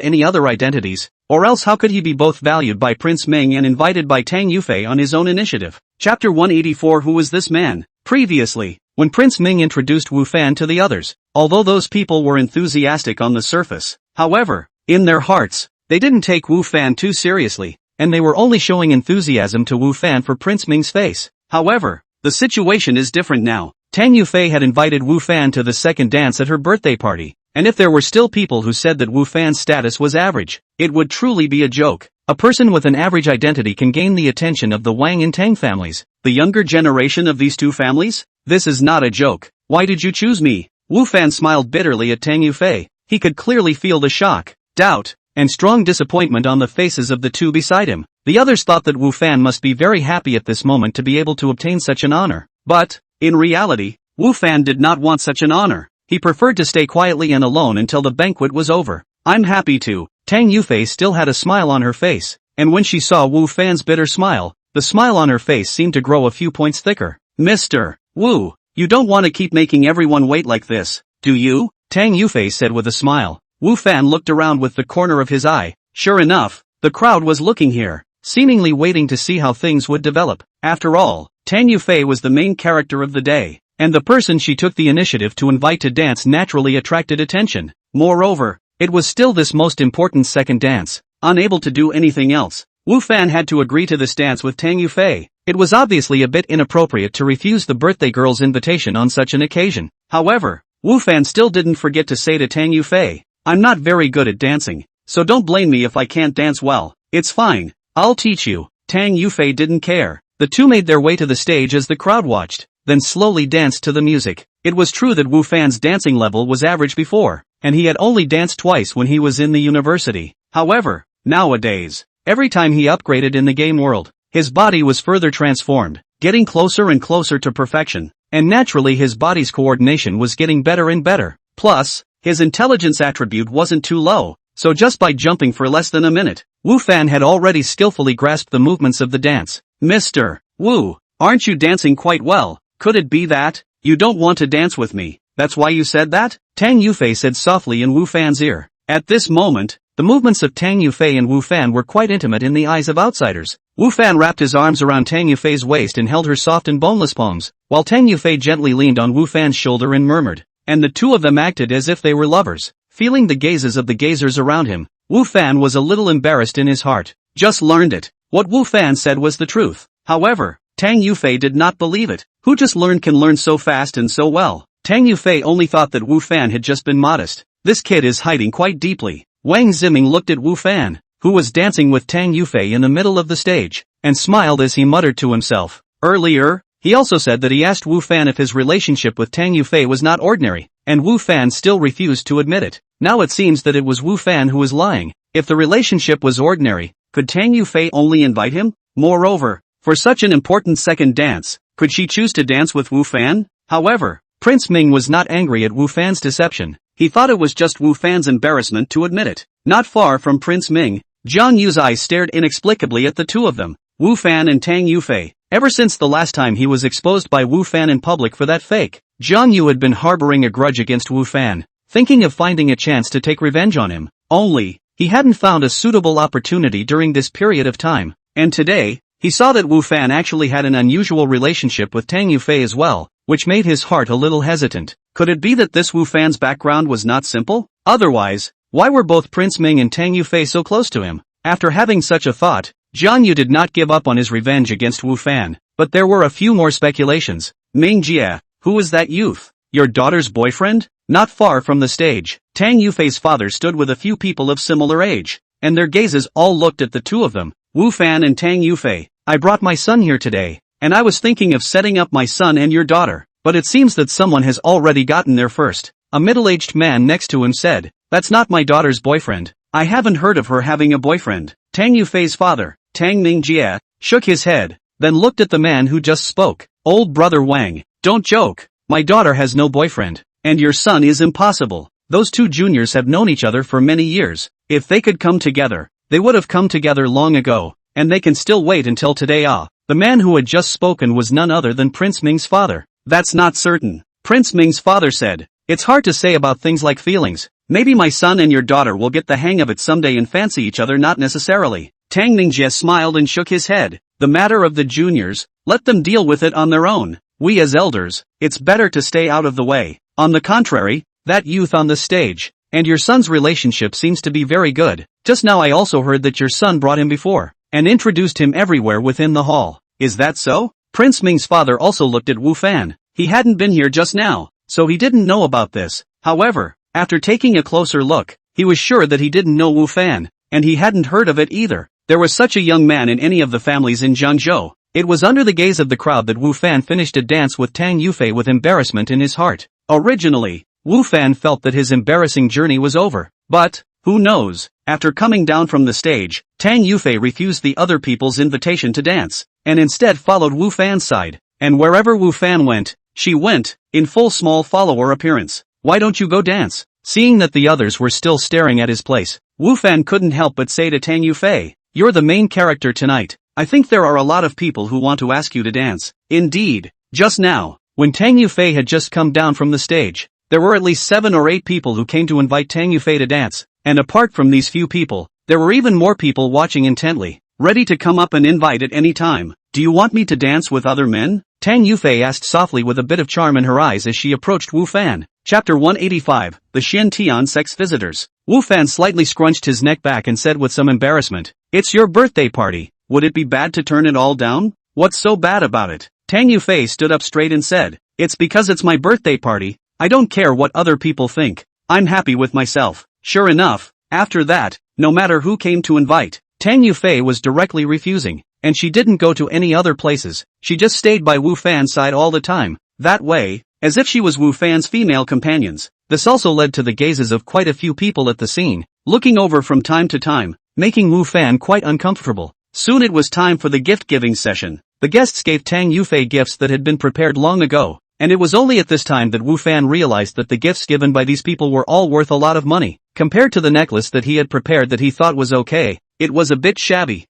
any other identities, or else how could he be both valued by Prince Ming and invited by Tang Yufei on his own initiative? Chapter 184. Who was this man? Previously, when Prince Ming introduced Wu Fan to the others, although those people were enthusiastic on the surface, however, in their hearts, they didn't take Wu Fan too seriously, and they were only showing enthusiasm to Wu Fan for Prince Ming's face. However, the situation is different now. Tang Yufei had invited Wu Fan to the second dance at her birthday party, and if there were still people who said that Wu Fan's status was average, it would truly be a joke. A person with an average identity can gain the attention of the Wang and Tang families, the younger generation of these two families? This is not a joke. Why did you choose me? Wu Fan smiled bitterly at Tang Yufei. He could clearly feel the shock, doubt, and strong disappointment on the faces of the two beside him. The others thought that Wu Fan must be very happy at this moment to be able to obtain such an honor. But, in reality, Wu Fan did not want such an honor. He preferred to stay quietly and alone until the banquet was over. I'm happy to. Tang Yufei still had a smile on her face, and when she saw Wu Fan's bitter smile, the smile on her face seemed to grow a few points thicker. Mr. Wu, you don't want to keep making everyone wait like this, do you? Tang Yufei said with a smile. Wu Fan looked around with the corner of his eye. Sure enough, the crowd was looking here, seemingly waiting to see how things would develop. After all, Tang Yufei was the main character of the day, and the person she took the initiative to invite to dance naturally attracted attention. Moreover, it was still this most important second dance. Unable to do anything else, Wu Fan had to agree to this dance with Tang Yufei. It was obviously a bit inappropriate to refuse the birthday girl's invitation on such an occasion. However, Wu Fan still didn't forget to say to Tang Yufei, I'm not very good at dancing, so don't blame me if I can't dance well. It's fine, I'll teach you. Tang Yufei didn't care. The two made their way to the stage as the crowd watched, then slowly danced to the music. It was true that Wu Fan's dancing level was average before, and he had only danced twice when he was in the university. However, nowadays, every time he upgraded in the game world, his body was further transformed, getting closer and closer to perfection, and naturally his body's coordination was getting better and better. Plus, his intelligence attribute wasn't too low, so just by jumping for less than a minute, Wu Fan had already skillfully grasped the movements of the dance. Mr. Wu, aren't you dancing quite well? Could it be that you don't want to dance with me? That's why you said that? Tang Yufei said softly in Wu Fan's ear. At this moment, the movements of Tang Yufei and Wu Fan were quite intimate in the eyes of outsiders. Wu Fan wrapped his arms around Tang Yufei's waist and held her soft and boneless palms, while Tang Yufei gently leaned on Wu Fan's shoulder and murmured. And the two of them acted as if they were lovers. Feeling the gazes of the gazers around him, Wu Fan was a little embarrassed in his heart. Just learned it. What Wu Fan said was the truth. However, Tang Yufei did not believe it. Who just learned can learn so fast and so well? Tang Yufei only thought that Wu Fan had just been modest. This kid is hiding quite deeply. Wang Ziming looked at Wu Fan, who was dancing with Tang Yufei in the middle of the stage, and smiled as he muttered to himself. Earlier, he also said that he asked Wu Fan if his relationship with Tang Yufei was not ordinary, and Wu Fan still refused to admit it. Now it seems that it was Wu Fan who was lying. If the relationship was ordinary, could Tang Yufei only invite him? Moreover, for such an important second dance, could she choose to dance with Wu Fan? However, Prince Ming was not angry at Wu Fan's deception. He thought it was just Wu Fan's embarrassment to admit it. Not far from Prince Ming, Jiang Yu's eyes stared inexplicably at the two of them, Wu Fan and Tang Yufei. Ever since the last time he was exposed by Wu Fan in public for that fake, Jiang Yu had been harboring a grudge against Wu Fan, thinking of finding a chance to take revenge on him. Only, he hadn't found a suitable opportunity during this period of time. And today, he saw that Wu Fan actually had an unusual relationship with Tang Yufei as well, which made his heart a little hesitant. Could it be that this Wu Fan's background was not simple? Otherwise, why were both Prince Ming and Tang Yufei so close to him? After having such a thought, Jiang Yu did not give up on his revenge against Wu Fan, but there were a few more speculations. Ming Jie, who was that youth? Your daughter's boyfriend? Not far from the stage, Tang Yufei's father stood with a few people of similar age, and their gazes all looked at the two of them, Wu Fan and Tang Yufei. I brought my son here today, and I was thinking of setting up my son and your daughter, but it seems that someone has already gotten there first. A middle-aged man next to him said, that's not my daughter's boyfriend. I haven't heard of her having a boyfriend. Tang Yufei's father, Tang Mingjie, shook his head, then looked at the man who just spoke. Old brother Wang, don't joke. My daughter has no boyfriend, and your son is impossible. Those two juniors have known each other for many years. If they could come together, they would have come together long ago, and they can still wait until today. The man who had just spoken was none other than Prince Ming's father. That's not certain, Prince Ming's father said. It's hard to say about things like feelings. Maybe my son and your daughter will get the hang of it someday and fancy each other, not necessarily. Tang Mingjie smiled and shook his head. The matter of the juniors, let them deal with it on their own. We as elders, it's better to stay out of the way. On the contrary, that youth on the stage, and your son's relationship seems to be very good. Just now I also heard that your son brought him before, and introduced him everywhere within the hall. Is that so? Prince Ming's father also looked at Wu Fan. He hadn't been here just now, so he didn't know about this. However, after taking a closer look, he was sure that he didn't know Wu Fan, and he hadn't heard of it either. There was such a young man in any of the families in Jiangzhou. It was under the gaze of the crowd that Wu Fan finished a dance with Tang Yufei with embarrassment in his heart. Originally, Wu Fan felt that his embarrassing journey was over. But, who knows, after coming down from the stage, Tang Yufei refused the other people's invitation to dance, and instead followed Wu Fan's side. And wherever Wu Fan went, she went, in full small follower appearance. Why don't you go dance? Seeing that the others were still staring at his place, Wu Fan couldn't help but say to Tang Yufei, you're the main character tonight. I think there are a lot of people who want to ask you to dance. Indeed, just now, when Tang Yufei had just come down from the stage, there were at least 7 or 8 people who came to invite Tang Yufei to dance, and apart from these few people, there were even more people watching intently, ready to come up and invite at any time. Do you want me to dance with other men? Tang Yufei asked softly with a bit of charm in her eyes as she approached Wu Fan. Chapter 185, The Xian Tian Sex Visitors. Wu Fan slightly scrunched his neck back and said with some embarrassment, it's your birthday party. Would it be bad to turn it all down? What's so bad about it? Tang Yufei stood up straight and said, it's because it's my birthday party. I don't care what other people think. I'm happy with myself. Sure enough, after that, no matter who came to invite, Tang Yufei was directly refusing, and she didn't go to any other places. She just stayed by Wu Fan's side all the time. That way, as if she was Wu Fan's female companions. This also led to the gazes of quite a few people at the scene, looking over from time to time, making Wu Fan quite uncomfortable. Soon it was time for the gift-giving session. The guests gave Tang Yufei gifts that had been prepared long ago, and it was only at this time that Wu Fan realized that the gifts given by these people were all worth a lot of money. Compared to the necklace that he had prepared that he thought was okay, it was a bit shabby.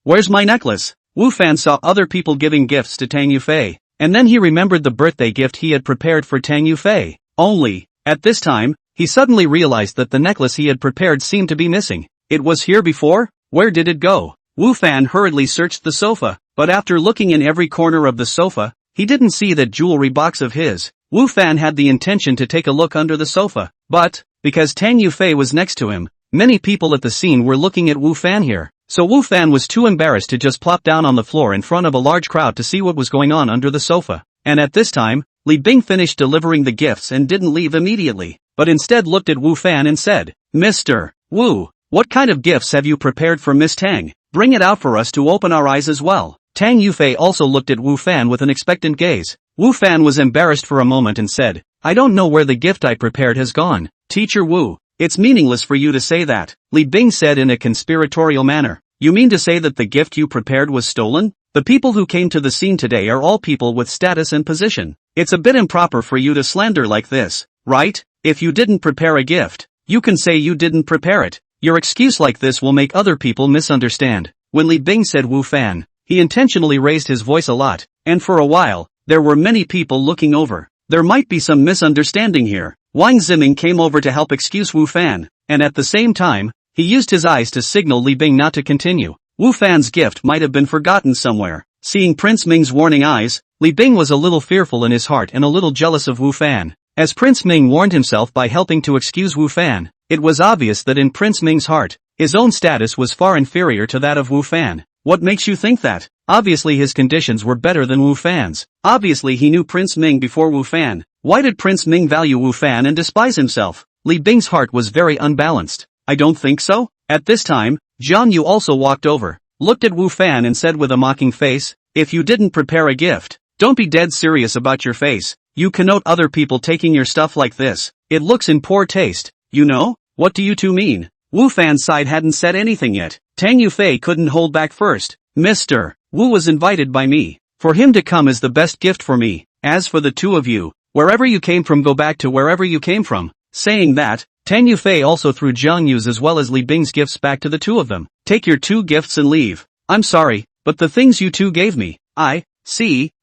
Where's my necklace? Wu Fan saw other people giving gifts to Tang Yufei, and then he remembered the birthday gift he had prepared for Tang Yufei. Only, at this time, he suddenly realized that the necklace he had prepared seemed to be missing. It was here before? Where did it go? Wu Fan hurriedly searched the sofa, but after looking in every corner of the sofa, he didn't see that jewelry box of his. Wu Fan had the intention to take a look under the sofa, but, because Tang Yufei was next to him, many people at the scene were looking at Wu Fan here. So Wu Fan was too embarrassed to just plop down on the floor in front of a large crowd to see what was going on under the sofa. And at this time, Li Bing finished delivering the gifts and didn't leave immediately, but instead looked at Wu Fan and said, Mr. Wu, what kind of gifts have you prepared for Miss Tang? Bring it out for us to open our eyes as well. Tang Yufei also looked at Wu Fan with an expectant gaze. Wu Fan was embarrassed for a moment and said, I don't know where the gift I prepared has gone. Teacher Wu, it's meaningless for you to say that, Li Bing said in a conspiratorial manner. You mean to say that the gift you prepared was stolen? The people who came to the scene today are all people with status and position. It's a bit improper for you to slander like this, right? If you didn't prepare a gift, you can say you didn't prepare it. Your excuse like this will make other people misunderstand. When Li Bing said Wu Fan, he intentionally raised his voice a lot, and for a while, there were many people looking over. There might be some misunderstanding here. Wang Ziming came over to help excuse Wu Fan, and at the same time, he used his eyes to signal Li Bing not to continue. Wu Fan's gift might have been forgotten somewhere. Seeing Prince Ming's warning eyes, Li Bing was a little fearful in his heart and a little jealous of Wu Fan. As Prince Ming warned himself by helping to excuse Wu Fan, it was obvious that in Prince Ming's heart, his own status was far inferior to that of Wu Fan. What makes you think that? Obviously his conditions were better than Wu Fan's. Obviously he knew Prince Ming before Wu Fan. Why did Prince Ming value Wu Fan and despise himself? Li Bing's heart was very unbalanced. I don't think so. At this time, Zhang Yu also walked over, looked at Wu Fan and said with a mocking face, if you didn't prepare a gift, don't be dead serious about your face. You connote other people taking your stuff like this. It looks in poor taste. You know? What do you two mean? Wu Fan's side hadn't said anything yet. Tang Yufei couldn't hold back first. Mr. Wu was invited by me. For him to come is the best gift for me. As for the two of you, wherever you came from go back to wherever you came from. Saying that, Tang Yufei also threw Zhang Yu's as well as Li Bing's gifts back to the two of them. Take your two gifts and leave. I'm sorry, but the things you two gave me,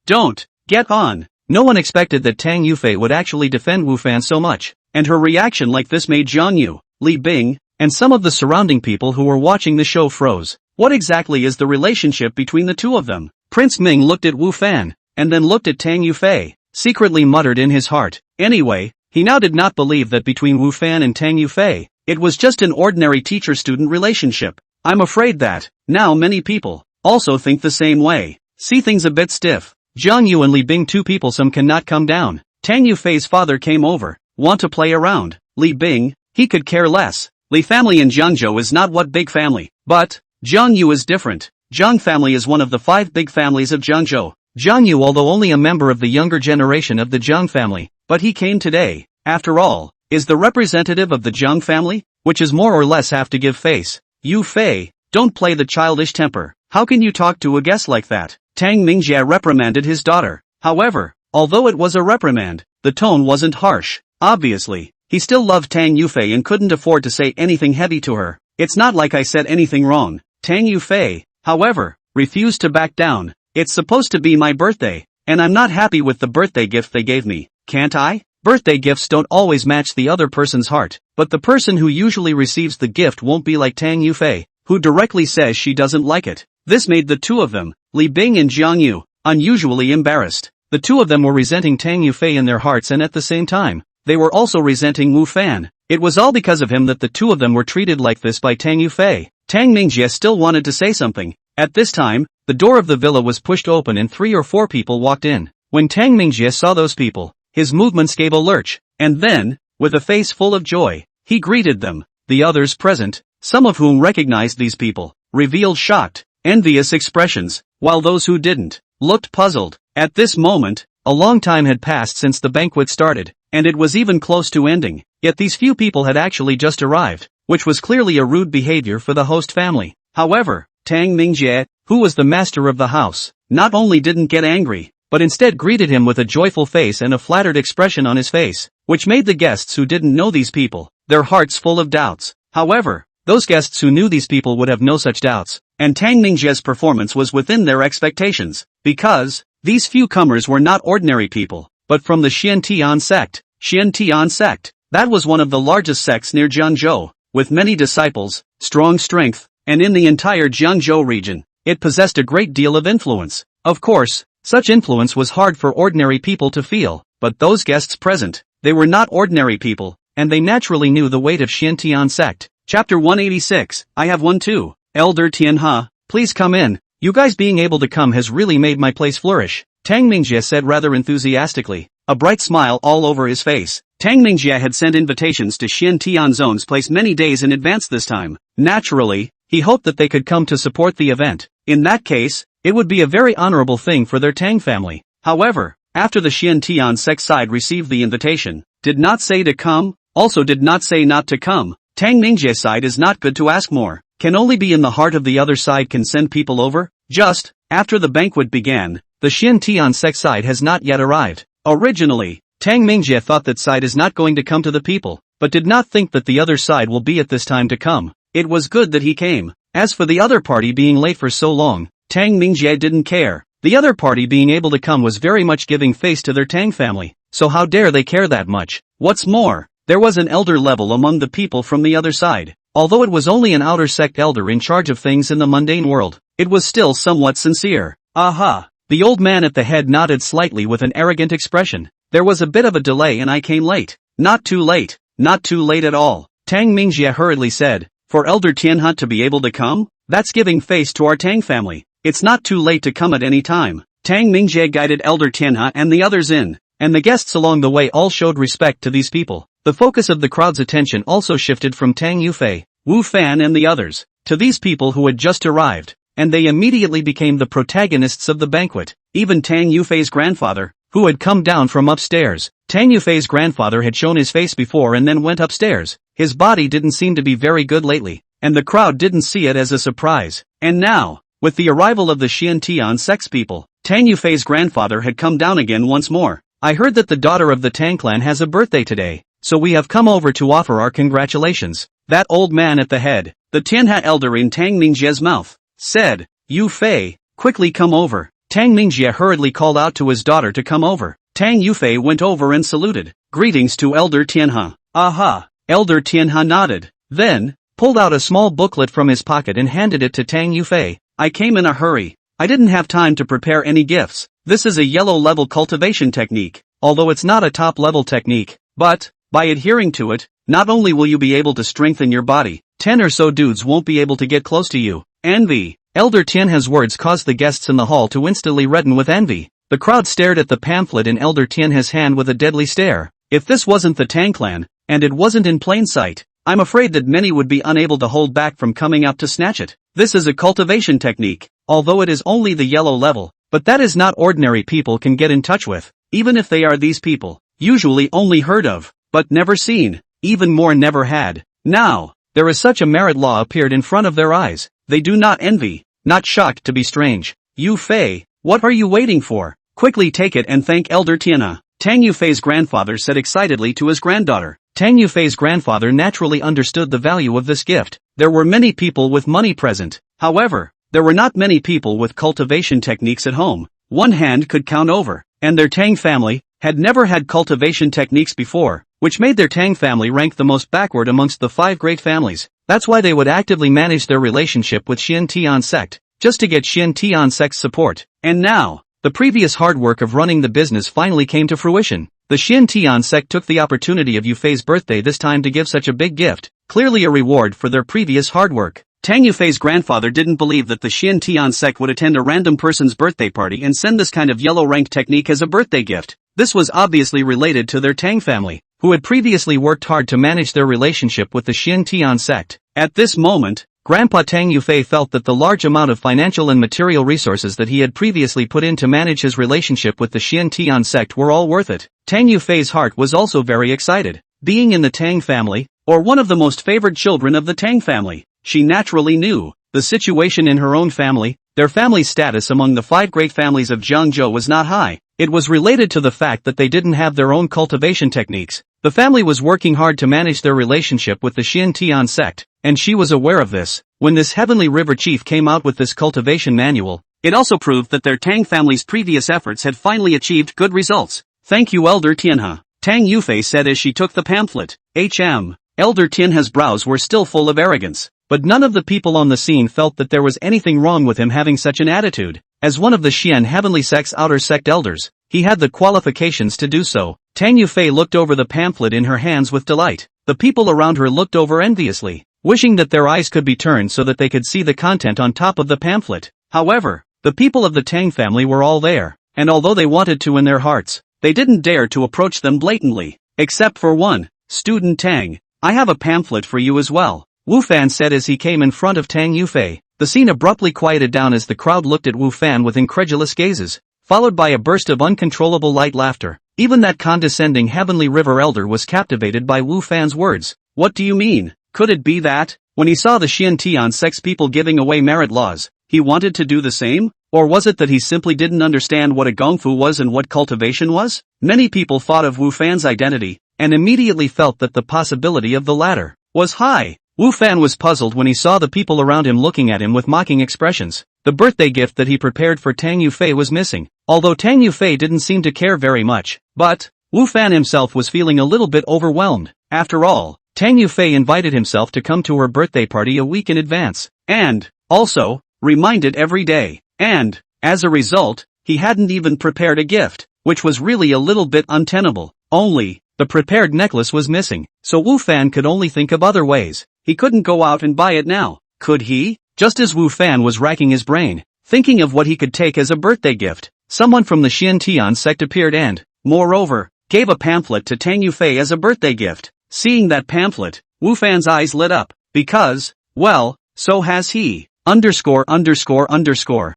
don't. Get on. No one expected that Tang Yufei would actually defend Wu Fan so much, and her reaction like this made Zhang Yu, Li Bing, and some of the surrounding people who were watching the show froze. What exactly is the relationship between the two of them? Prince Ming looked at Wu Fan, and then looked at Tang Yufei, secretly muttered in his heart. Anyway, he now did not believe that between Wu Fan and Tang Yufei, it was just an ordinary teacher-student relationship. I'm afraid that, now many people, also think the same way. See things a bit stiff. Zhang Yu and Li Bing two people some cannot come down. Tang Yufei's father came over. Want to play around. Li Bing, he could care less. Li family in Jiangzhou is not what big family. But, Zhang Yu is different. Zhang family is one of the 5 big families of Jiangzhou. Zhang Yu although only a member of the younger generation of the Zhang family, but he came today, after all, is the representative of the Zhang family, which is more or less have to give face. Yu Fei, don't play the childish temper. How can you talk to a guest like that? Tang Mingjie reprimanded his daughter. However, although it was a reprimand, the tone wasn't harsh. Obviously, he still loved Tang Yufei and couldn't afford to say anything heavy to her. It's not like I said anything wrong. Tang Yufei, however, refused to back down. It's supposed to be my birthday, and I'm not happy with the birthday gift they gave me. Can't I? Birthday gifts don't always match the other person's heart, but the person who usually receives the gift won't be like Tang Yufei, who directly says she doesn't like it. This made the two of them, Li Bing and Zhang Yu, unusually embarrassed. The two of them were resenting Tang Yufei in their hearts and at the same time, they were also resenting Wu Fan. It was all because of him that the two of them were treated like this by Tang Yufei. Tang Mingjie still wanted to say something. At this time, the door of the villa was pushed open and 3 or 4 people walked in. When Tang Mingjie saw those people, his movements gave a lurch, and then, with a face full of joy, he greeted them. The others present, some of whom recognized these people, revealed shocked, envious expressions, while those who didn't, looked puzzled. At this moment, a long time had passed since the banquet started, and it was even close to ending, yet these few people had actually just arrived, which was clearly a rude behavior for the host family. However, Tang Mingjie, who was the master of the house, not only didn't get angry, but instead greeted him with a joyful face and a flattered expression on his face, which made the guests who didn't know these people, their hearts full of doubts. However, those guests who knew these people would have no such doubts, and Tang Mingjie's performance was within their expectations, because these few comers were not ordinary people, but from the Xiantian sect. Xiantian sect, that was one of the largest sects near Jiangzhou, with many disciples, strong strength, and in the entire Jiangzhou region, it possessed a great deal of influence. Of course, such influence was hard for ordinary people to feel, but those guests present, they were not ordinary people, and they naturally knew the weight of Xiantian sect. Chapter 186, I have one too. Elder Tianhe, please come in. You guys being able to come has really made my place flourish, Tang Mingjie said rather enthusiastically, a bright smile all over his face. Tang Mingjie had sent invitations to Xian Tianzon's place many days in advance this time. Naturally, he hoped that they could come to support the event. In that case, it would be a very honorable thing for their Tang family. However, after the Xian Tian sect side received the invitation, did not say to come, also did not say not to come. Tang Mingjie's side is not good to ask more, can only be in the heart of the other side can send people over. Just after the banquet began, the Xian Tian sect side has not yet arrived. Originally, Tang Mingjie thought that side is not going to come to the people, but did not think that the other side will be at this time to come. It was good that he came. As for the other party being late for so long, Tang Mingjie didn't care. The other party being able to come was very much giving face to their Tang family, so how dare they care that much? What's more, there was an elder level among the people from the other side. Although it was only an outer sect elder in charge of things in the mundane world, it was still somewhat sincere. Aha! The old man at the head nodded slightly with an arrogant expression. There was a bit of a delay and I came late. Not too late. Not too late at all. Tang Mingjie hurriedly said. For Elder Tianhe to be able to come? That's giving face to our Tang family. It's not too late to come at any time. Tang Mingjie guided Elder Tianhe and the others in, and the guests along the way all showed respect to these people. The focus of the crowd's attention also shifted from Tang Yufei, Wu Fan and the others, to these people who had just arrived, and they immediately became the protagonists of the banquet. Even Tang Yufei's grandfather, who had come down from upstairs. Tang Yufei's grandfather had shown his face before and then went upstairs. His body didn't seem to be very good lately, and the crowd didn't see it as a surprise. And now, with the arrival of the Xiantian sex people, Tang Yufei's grandfather had come down again once more. I heard that the daughter of the Tang clan has a birthday today, so we have come over to offer our congratulations. That old man at the head, the Tianhe elder in Tang Mingjie's mouth, said, Yu Fei, quickly come over. Tang Mingjie hurriedly called out to his daughter to come over. Tang Yufei went over and saluted. Greetings to Elder Tianhe. Aha! Elder Tianhe nodded, then pulled out a small booklet from his pocket and handed it to Tang Yufei. I came in a hurry. I didn't have time to prepare any gifts. This is a yellow-level cultivation technique, although it's not a top-level technique. But, by adhering to it, not only will you be able to strengthen your body, 10 or so dudes won't be able to get close to you. Envy. Elder Tianhe's words caused the guests in the hall to instantly redden with envy. The crowd stared at the pamphlet in Elder Tianhe's hand with a deadly stare. If this wasn't the Tang clan, and it wasn't in plain sight, I'm afraid that many would be unable to hold back from coming up to snatch it. This is a cultivation technique, although it is only the yellow level, but that is not ordinary people can get in touch with, even if they are these people, usually only heard of, but never seen, even more never had. Now, there is such a merit law appeared in front of their eyes. They do not envy, not shocked to be strange. Yu Fei, what are you waiting for? Quickly take it and thank Elder Tianhe. Tang Yufei's grandfather said excitedly to his granddaughter. Tang Yufei's grandfather naturally understood the value of this gift. There were many people with money present. However, there were not many people with cultivation techniques at home. One hand could count over, and their Tang family had never had cultivation techniques before, which made their Tang family rank the most backward amongst the 5 great families. That's why they would actively manage their relationship with Xiantian sect, just to get Xiantian sect's support. And now, the previous hard work of running the business finally came to fruition. The Xiantian sect took the opportunity of Yufei's birthday this time to give such a big gift, clearly a reward for their previous hard work. Tang Yufei's grandfather didn't believe that the Xiantian sect would attend a random person's birthday party and send this kind of yellow rank technique as a birthday gift. This was obviously related to their Tang family, who had previously worked hard to manage their relationship with the Xiantian sect. At this moment, Grandpa Tang Yufei felt that the large amount of financial and material resources that he had previously put in to manage his relationship with the Xiantian sect were all worth it. Tang Yufei's heart was also very excited. Being in the Tang family, or one of the most favored children of the Tang family, she naturally knew the situation in her own family. Their family status among the 5 great families of Jiangzhou was not high. It was related to the fact that they didn't have their own cultivation techniques. The family was working hard to manage their relationship with the Xiantian sect, and she was aware of this. When this Heavenly River Chief came out with this cultivation manual, it also proved that their Tang family's previous efforts had finally achieved good results. Thank you, Elder Tianhe, Tang Yufei said as she took the pamphlet. Elder Tianhe's brows were still full of arrogance, but none of the people on the scene felt that there was anything wrong with him having such an attitude. As one of the Xian Heavenly Sect's outer sect elders, he had the qualifications to do so. Tang Yufei looked over the pamphlet in her hands with delight. The people around her looked over enviously, wishing that their eyes could be turned so that they could see the content on top of the pamphlet. However, the people of the Tang family were all there, and although they wanted to in their hearts, they didn't dare to approach them blatantly. Except for one, Student Tang. I have a pamphlet for you as well, Wu Fan said as he came in front of Tang Yufei. The scene abruptly quieted down as the crowd looked at Wu Fan with incredulous gazes, followed by a burst of uncontrollable light laughter. Even that condescending Heavenly River Elder was captivated by Wu Fan's words. What do you mean? Could it be that, when he saw the Xiantian sect's people giving away merit laws, he wanted to do the same? Or was it that he simply didn't understand what a gongfu was and what cultivation was? Many people thought of Wu Fan's identity, and immediately felt that the possibility of the latter was high. Wu Fan was puzzled when he saw the people around him looking at him with mocking expressions. The birthday gift that he prepared for Tang Yufei was missing, although Tang Yufei didn't seem to care very much. But Wu Fan himself was feeling a little bit overwhelmed. After all, Tang Yufei invited himself to come to her birthday party a week in advance, and also reminded every day. And as a result, he hadn't even prepared a gift, which was really a little bit untenable. Only, the prepared necklace was missing, so Wu Fan could only think of other ways. He couldn't go out and buy it now, could he? Just as Wu Fan was racking his brain, thinking of what he could take as a birthday gift, someone from the Xiantian sect appeared and, moreover, gave a pamphlet to Tang Yufei as a birthday gift. Seeing that pamphlet, Wu Fan's eyes lit up, because, well, so has he. _______.